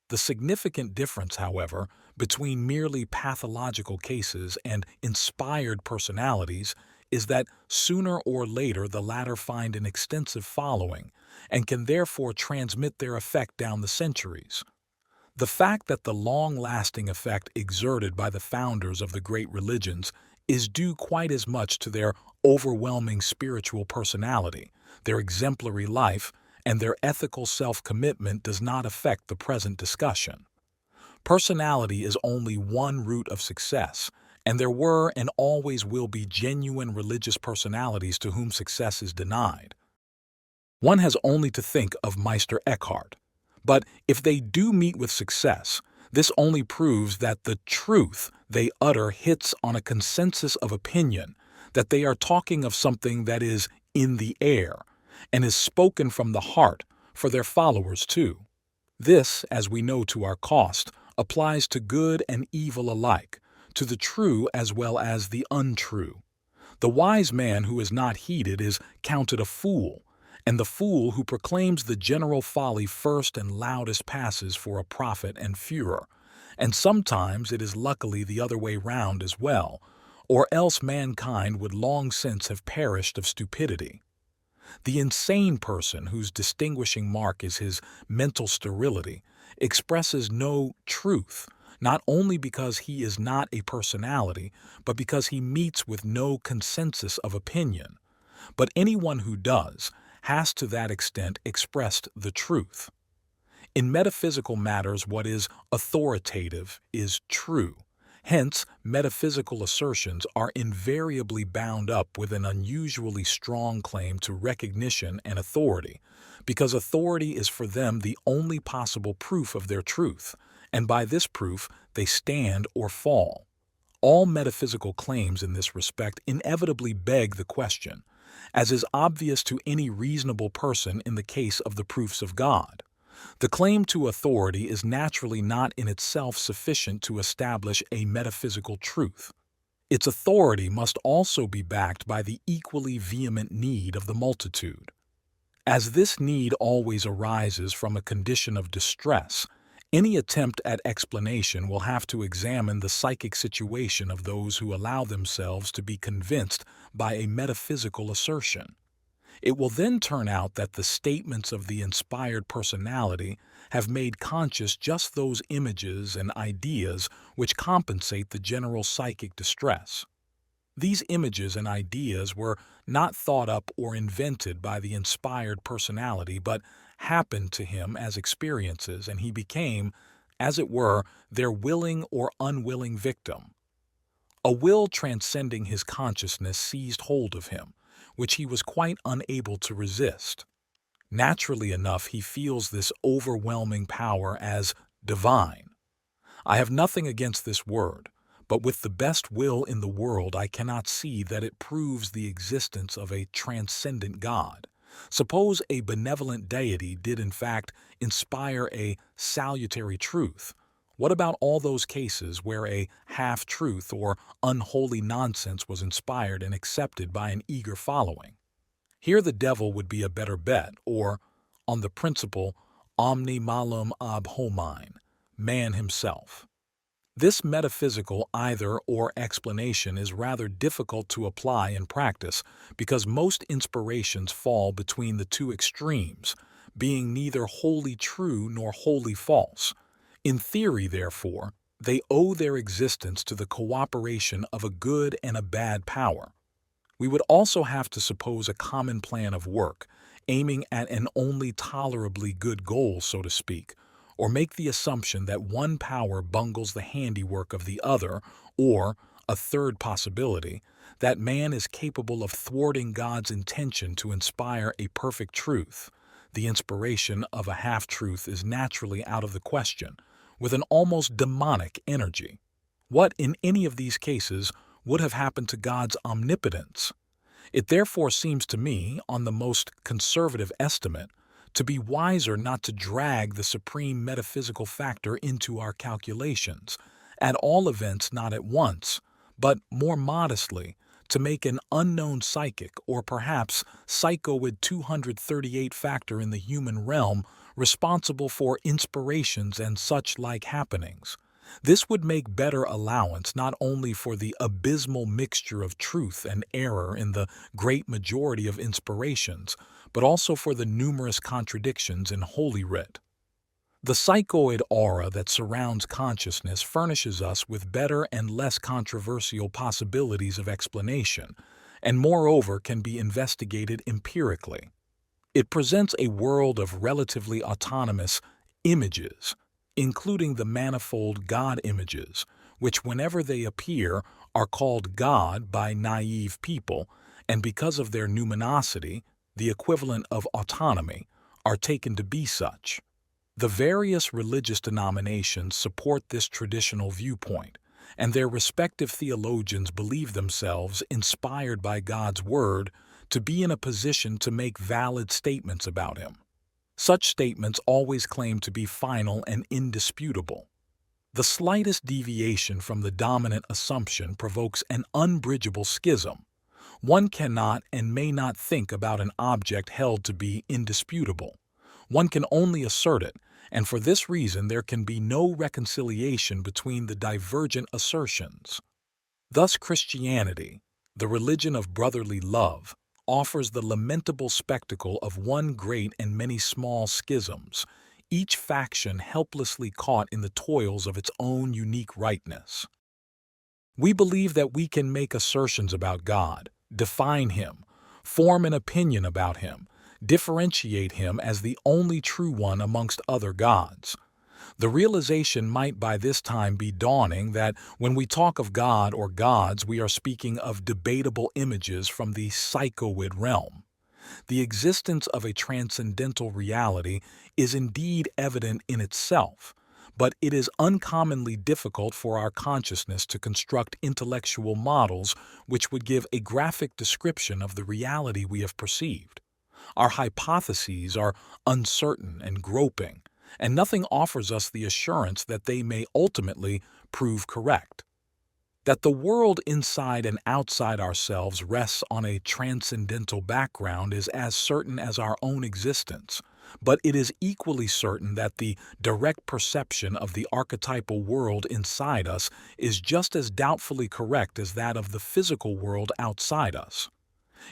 The significant difference, however, between merely pathological cases and inspired personalities is that sooner or later the latter find an extensive following and can therefore transmit their effect down the centuries. The fact that the long-lasting effect exerted by the founders of the great religions is due quite as much to their overwhelming spiritual personality, their exemplary life, and their ethical self-commitment does not affect the present discussion. Personality is only one route of success, and there were and always will be genuine religious personalities to whom success is denied. One has only to think of Meister Eckhart. But if they do meet with success, this only proves that the truth they utter hits on a consensus of opinion, that they are talking of something that is in the air, and is spoken from the heart for their followers too. This, as we know to our cost, applies to good and evil alike, to the true as well as the untrue. The wise man who is not heeded is counted a fool, and the fool who proclaims the general folly first and loudest passes for a prophet and furor, and sometimes it is luckily the other way round as well, or else mankind would long since have perished of stupidity. The insane person, whose distinguishing mark is his mental sterility, expresses no truth, not only because he is not a personality, but because he meets with no consensus of opinion. But anyone who does has to that extent expressed the truth. In metaphysical matters, what is authoritative is true. Hence, metaphysical assertions are invariably bound up with an unusually strong claim to recognition and authority, because authority is for them the only possible proof of their truth, and by this proof they stand or fall. All metaphysical claims in this respect inevitably beg the question, as is obvious to any reasonable person in the case of the proofs of God. The claim to authority is naturally not in itself sufficient to establish a metaphysical truth. Its authority must also be backed by the equally vehement need of the multitude. As this need always arises from a condition of distress, any attempt at explanation will have to examine the psychic situation of those who allow themselves to be convinced by a metaphysical assertion. It will then turn out that the statements of the inspired personality have made conscious just those images and ideas which compensate the general psychic distress. These images and ideas were not thought up or invented by the inspired personality, but happened to him as experiences, and he became, as it were, their willing or unwilling victim. A will transcending his consciousness seized hold of him, which he was quite unable to resist. Naturally enough, he feels this overwhelming power as divine. I have nothing against this word, but with the best will in the world I cannot see that it proves the existence of a transcendent God. Suppose a benevolent deity did in fact inspire a salutary truth. What about all those cases where a half-truth or unholy nonsense was inspired and accepted by an eager following? Here the devil would be a better bet, or, on the principle, omni malum ab homine, man himself. This metaphysical either-or explanation is rather difficult to apply in practice because most inspirations fall between the two extremes, being neither wholly true nor wholly false. In theory, therefore, they owe their existence to the cooperation of a good and a bad power. We would also have to suppose a common plan of work, aiming at an only tolerably good goal, so to speak, or make the assumption that one power bungles the handiwork of the other, or, a third possibility, that man is capable of thwarting God's intention to inspire a perfect truth. The inspiration of a half-truth is naturally out of the question, with an almost demonic energy. What, in any of these cases, would have happened to God's omnipotence? It therefore seems to me, on the most conservative estimate, to be wiser not to drag the supreme metaphysical factor into our calculations, at all events not at once, but more modestly, to make an unknown psychic or perhaps psychoid 238 factor in the human realm responsible for inspirations and such like happenings. This would make better allowance not only for the abysmal mixture of truth and error in the great majority of inspirations, but also for the numerous contradictions in Holy Writ. The psychoid aura that surrounds consciousness furnishes us with better and less controversial possibilities of explanation, and moreover can be investigated empirically. It presents a world of relatively autonomous images, including the manifold God images, which whenever they appear are called God by naive people, and because of their numinosity, the equivalent of autonomy, are taken to be such. The various religious denominations support this traditional viewpoint, and their respective theologians believe themselves inspired by God's Word to be in a position to make valid statements about Him. Such statements always claim to be final and indisputable. The slightest deviation from the dominant assumption provokes an unbridgeable schism. One cannot and may not think about an object held to be indisputable. One can only assert it, and for this reason there can be no reconciliation between the divergent assertions. Thus Christianity, the religion of brotherly love, offers the lamentable spectacle of one great and many small schisms, each faction helplessly caught in the toils of its own unique rightness. We believe that we can make assertions about God, define Him, form an opinion about Him, differentiate Him as the only true one amongst other gods. The realization might by this time be dawning that when we talk of God or gods, we are speaking of debatable images from the psychoid realm. The existence of a transcendental reality is indeed evident in itself, but it is uncommonly difficult for our consciousness to construct intellectual models which would give a graphic description of the reality we have perceived. Our hypotheses are uncertain and groping, and nothing offers us the assurance that they may ultimately prove correct. That the world inside and outside ourselves rests on a transcendental background is as certain as our own existence, but it is equally certain that the direct perception of the archetypal world inside us is just as doubtfully correct as that of the physical world outside us.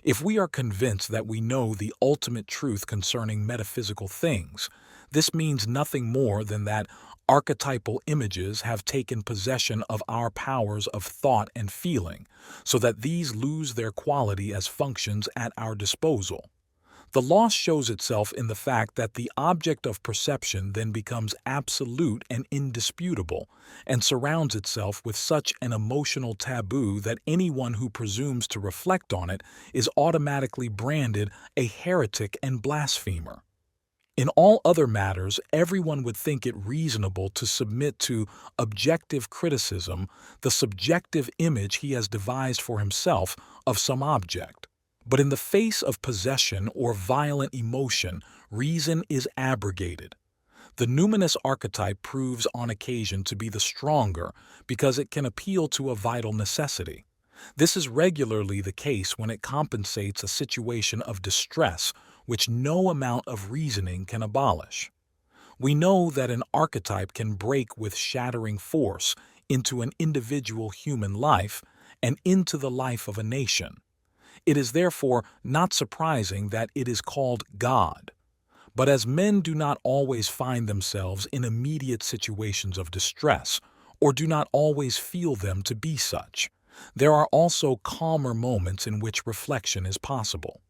If we are convinced that we know the ultimate truth concerning metaphysical things, this means nothing more than that archetypal images have taken possession of our powers of thought and feeling, so that these lose their quality as functions at our disposal. The loss shows itself in the fact that the object of perception then becomes absolute and indisputable, and surrounds itself with such an emotional taboo that anyone who presumes to reflect on it is automatically branded a heretic and blasphemer. In all other matters, everyone would think it reasonable to submit to objective criticism the subjective image he has devised for himself of some object. But in the face of possession or violent emotion, reason is abrogated. The numinous archetype proves on occasion to be the stronger because it can appeal to a vital necessity. This is regularly the case when it compensates a situation of distress which no amount of reasoning can abolish. We know that an archetype can break with shattering force into an individual human life and into the life of a nation. It is therefore not surprising that it is called God. But as men do not always find themselves in immediate situations of distress, or do not always feel them to be such, there are also calmer moments in which reflection is possible.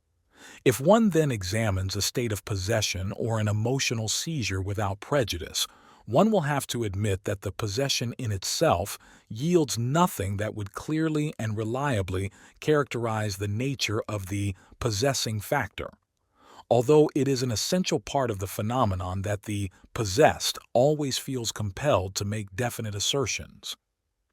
If one then examines a state of possession or an emotional seizure without prejudice, one will have to admit that the possession in itself yields nothing that would clearly and reliably characterize the nature of the possessing factor, although it is an essential part of the phenomenon that the possessed always feels compelled to make definite assertions.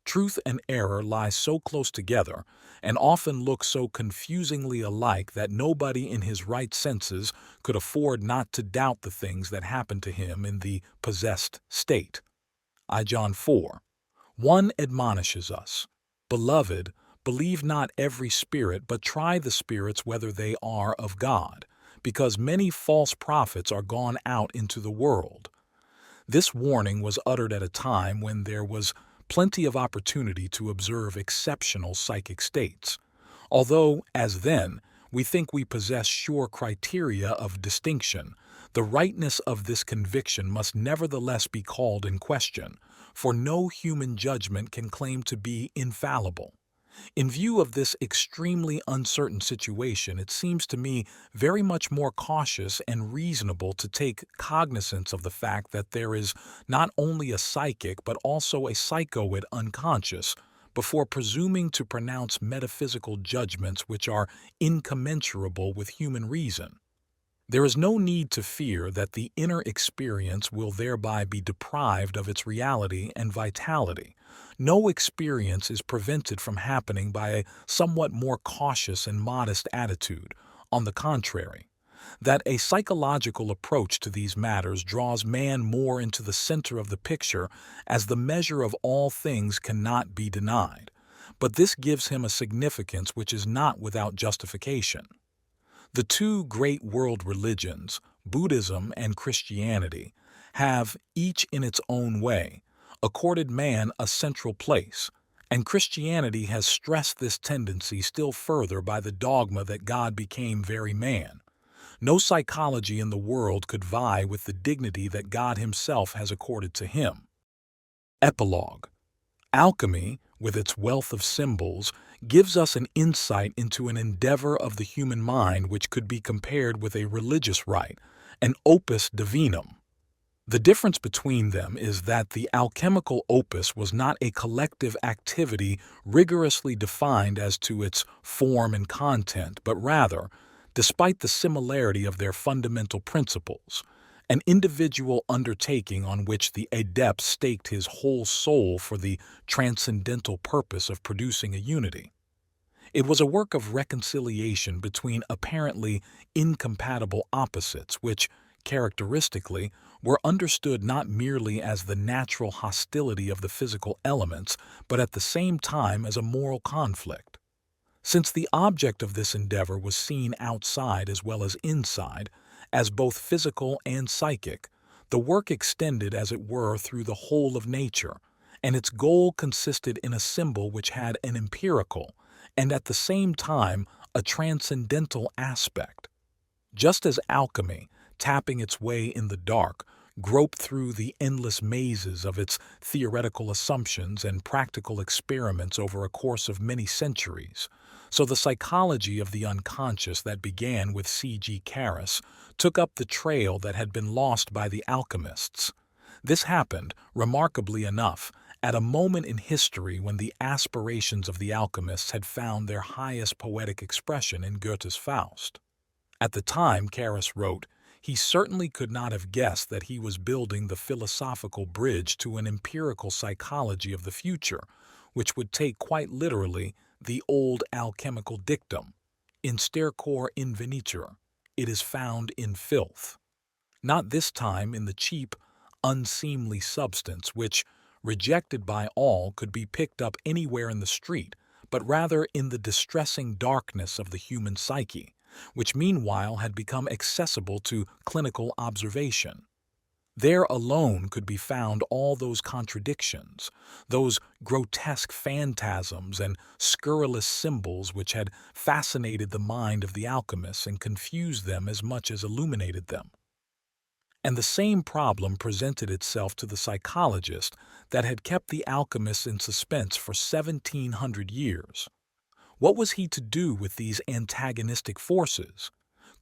Truth and error lie so close together and often look so confusingly alike that nobody in his right senses could afford not to doubt the things that happen to him in the possessed state. I John 4:1 admonishes us, "Beloved, believe not every spirit, but try the spirits whether they are of God, because many false prophets are gone out into the world." This warning was uttered at a time when there was plenty of opportunity to observe exceptional psychic states, although, as then, we think we possess sure criteria of distinction. The rightness of this conviction must nevertheless be called in question, for no human judgment can claim to be infallible. In view of this extremely uncertain situation, it seems to me very much more cautious and reasonable to take cognizance of the fact that there is not only a psychic but also a psychoid unconscious before presuming to pronounce metaphysical judgments which are incommensurable with human reason. There is no need to fear that the inner experience will thereby be deprived of its reality and vitality. No experience is prevented from happening by a somewhat more cautious and modest attitude. On the contrary, that a psychological approach to these matters draws man more into the center of the picture as the measure of all things cannot be denied, but this gives him a significance which is not without justification. The two great world religions, Buddhism and Christianity, have, each in its own way, accorded man a central place, and Christianity has stressed this tendency still further by the dogma that God became very man. No psychology in the world could vie with the dignity that God himself has accorded to him. Epilogue. Alchemy, with its wealth of symbols, gives us an insight into an endeavor of the human mind which could be compared with a religious rite, an opus divinum. The difference between them is that the alchemical opus was not a collective activity rigorously defined as to its form and content, but rather, despite the similarity of their fundamental principles, an individual undertaking on which the adept staked his whole soul for the transcendental purpose of producing a unity. It was a work of reconciliation between apparently incompatible opposites, which characteristically, were understood not merely as the natural hostility of the physical elements, but at the same time as a moral conflict. Since the object of this endeavor was seen outside as well as inside, as both physical and psychic, the work extended as it were through the whole of nature, and its goal consisted in a symbol which had an empirical, and at the same time a transcendental aspect. Just as alchemy, tapping its way in the dark, groped through the endless mazes of its theoretical assumptions and practical experiments over a course of many centuries, so the psychology of the unconscious that began with C.G. Carus took up the trail that had been lost by the alchemists. This happened, remarkably enough, at a moment in history when the aspirations of the alchemists had found their highest poetic expression in Goethe's Faust. At the time Carus wrote, he certainly could not have guessed that he was building the philosophical bridge to an empirical psychology of the future, which would take quite literally the old alchemical dictum, in stercor invenitur, it is found in filth. Not this time in the cheap, unseemly substance which, rejected by all, could be picked up anywhere in the street, but rather in the distressing darkness of the human psyche, which meanwhile had become accessible to clinical observation. There alone could be found all those contradictions, those grotesque phantasms and scurrilous symbols which had fascinated the mind of the alchemists and confused them as much as illuminated them. And the same problem presented itself to the psychologist that had kept the alchemists in suspense for 1700 years. What was he to do with these antagonistic forces?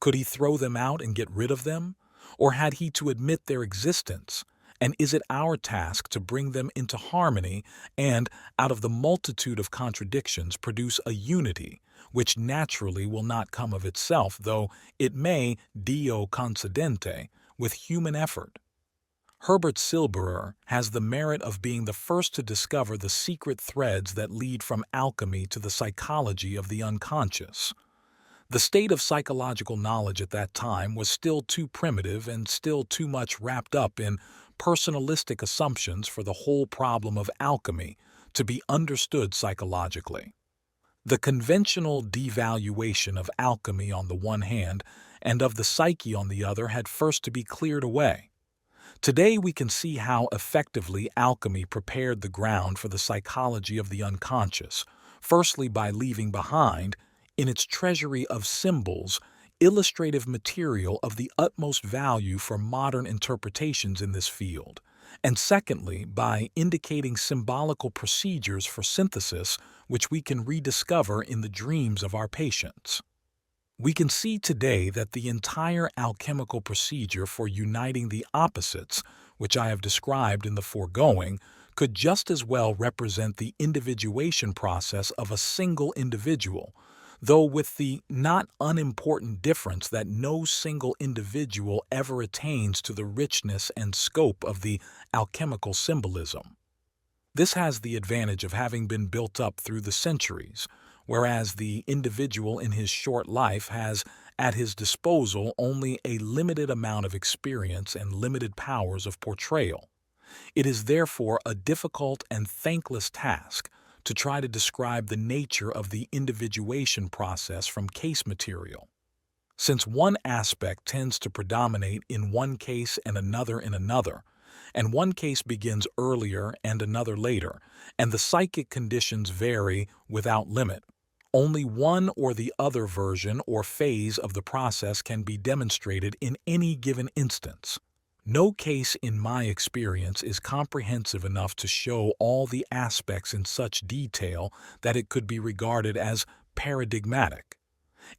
Could he throw them out and get rid of them? Or had he to admit their existence? And is it our task to bring them into harmony and, out of the multitude of contradictions, produce a unity, which naturally will not come of itself, though it may, Dio concedente, with human effort? Herbert Silberer has the merit of being the first to discover the secret threads that lead from alchemy to the psychology of the unconscious. The state of psychological knowledge at that time was still too primitive and still too much wrapped up in personalistic assumptions for the whole problem of alchemy to be understood psychologically. The conventional devaluation of alchemy on the one hand and of the psyche on the other had first to be cleared away. Today we can see how effectively alchemy prepared the ground for the psychology of the unconscious, firstly by leaving behind, in its treasury of symbols, illustrative material of the utmost value for modern interpretations in this field, and secondly by indicating symbolical procedures for synthesis which we can rediscover in the dreams of our patients. We can see today that the entire alchemical procedure for uniting the opposites, which I have described in the foregoing, could just as well represent the individuation process of a single individual, though with the not unimportant difference that no single individual ever attains to the richness and scope of the alchemical symbolism. This has the advantage of having been built up through the centuries, whereas the individual in his short life has at his disposal only a limited amount of experience and limited powers of portrayal. It is therefore a difficult and thankless task to try to describe the nature of the individuation process from case material. Since one aspect tends to predominate in one case and another in another, and one case begins earlier and another later, and the psychic conditions vary without limit, only one or the other version or phase of the process can be demonstrated in any given instance. No case in my experience is comprehensive enough to show all the aspects in such detail that it could be regarded as paradigmatic.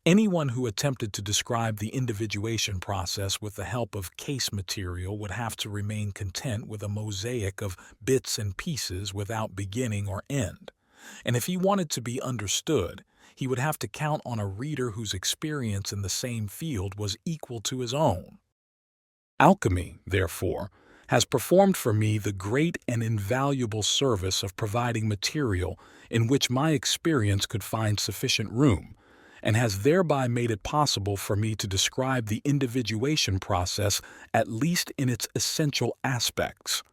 Anyone who attempted to describe the individuation process with the help of case material would have to remain content with a mosaic of bits and pieces without beginning or end. And if he wanted to be understood, he would have to count on a reader whose experience in the same field was equal to his own. Alchemy, therefore, has performed for me the great and invaluable service of providing material in which my experience could find sufficient room, and has thereby made it possible for me to describe the individuation process at least in its essential aspects.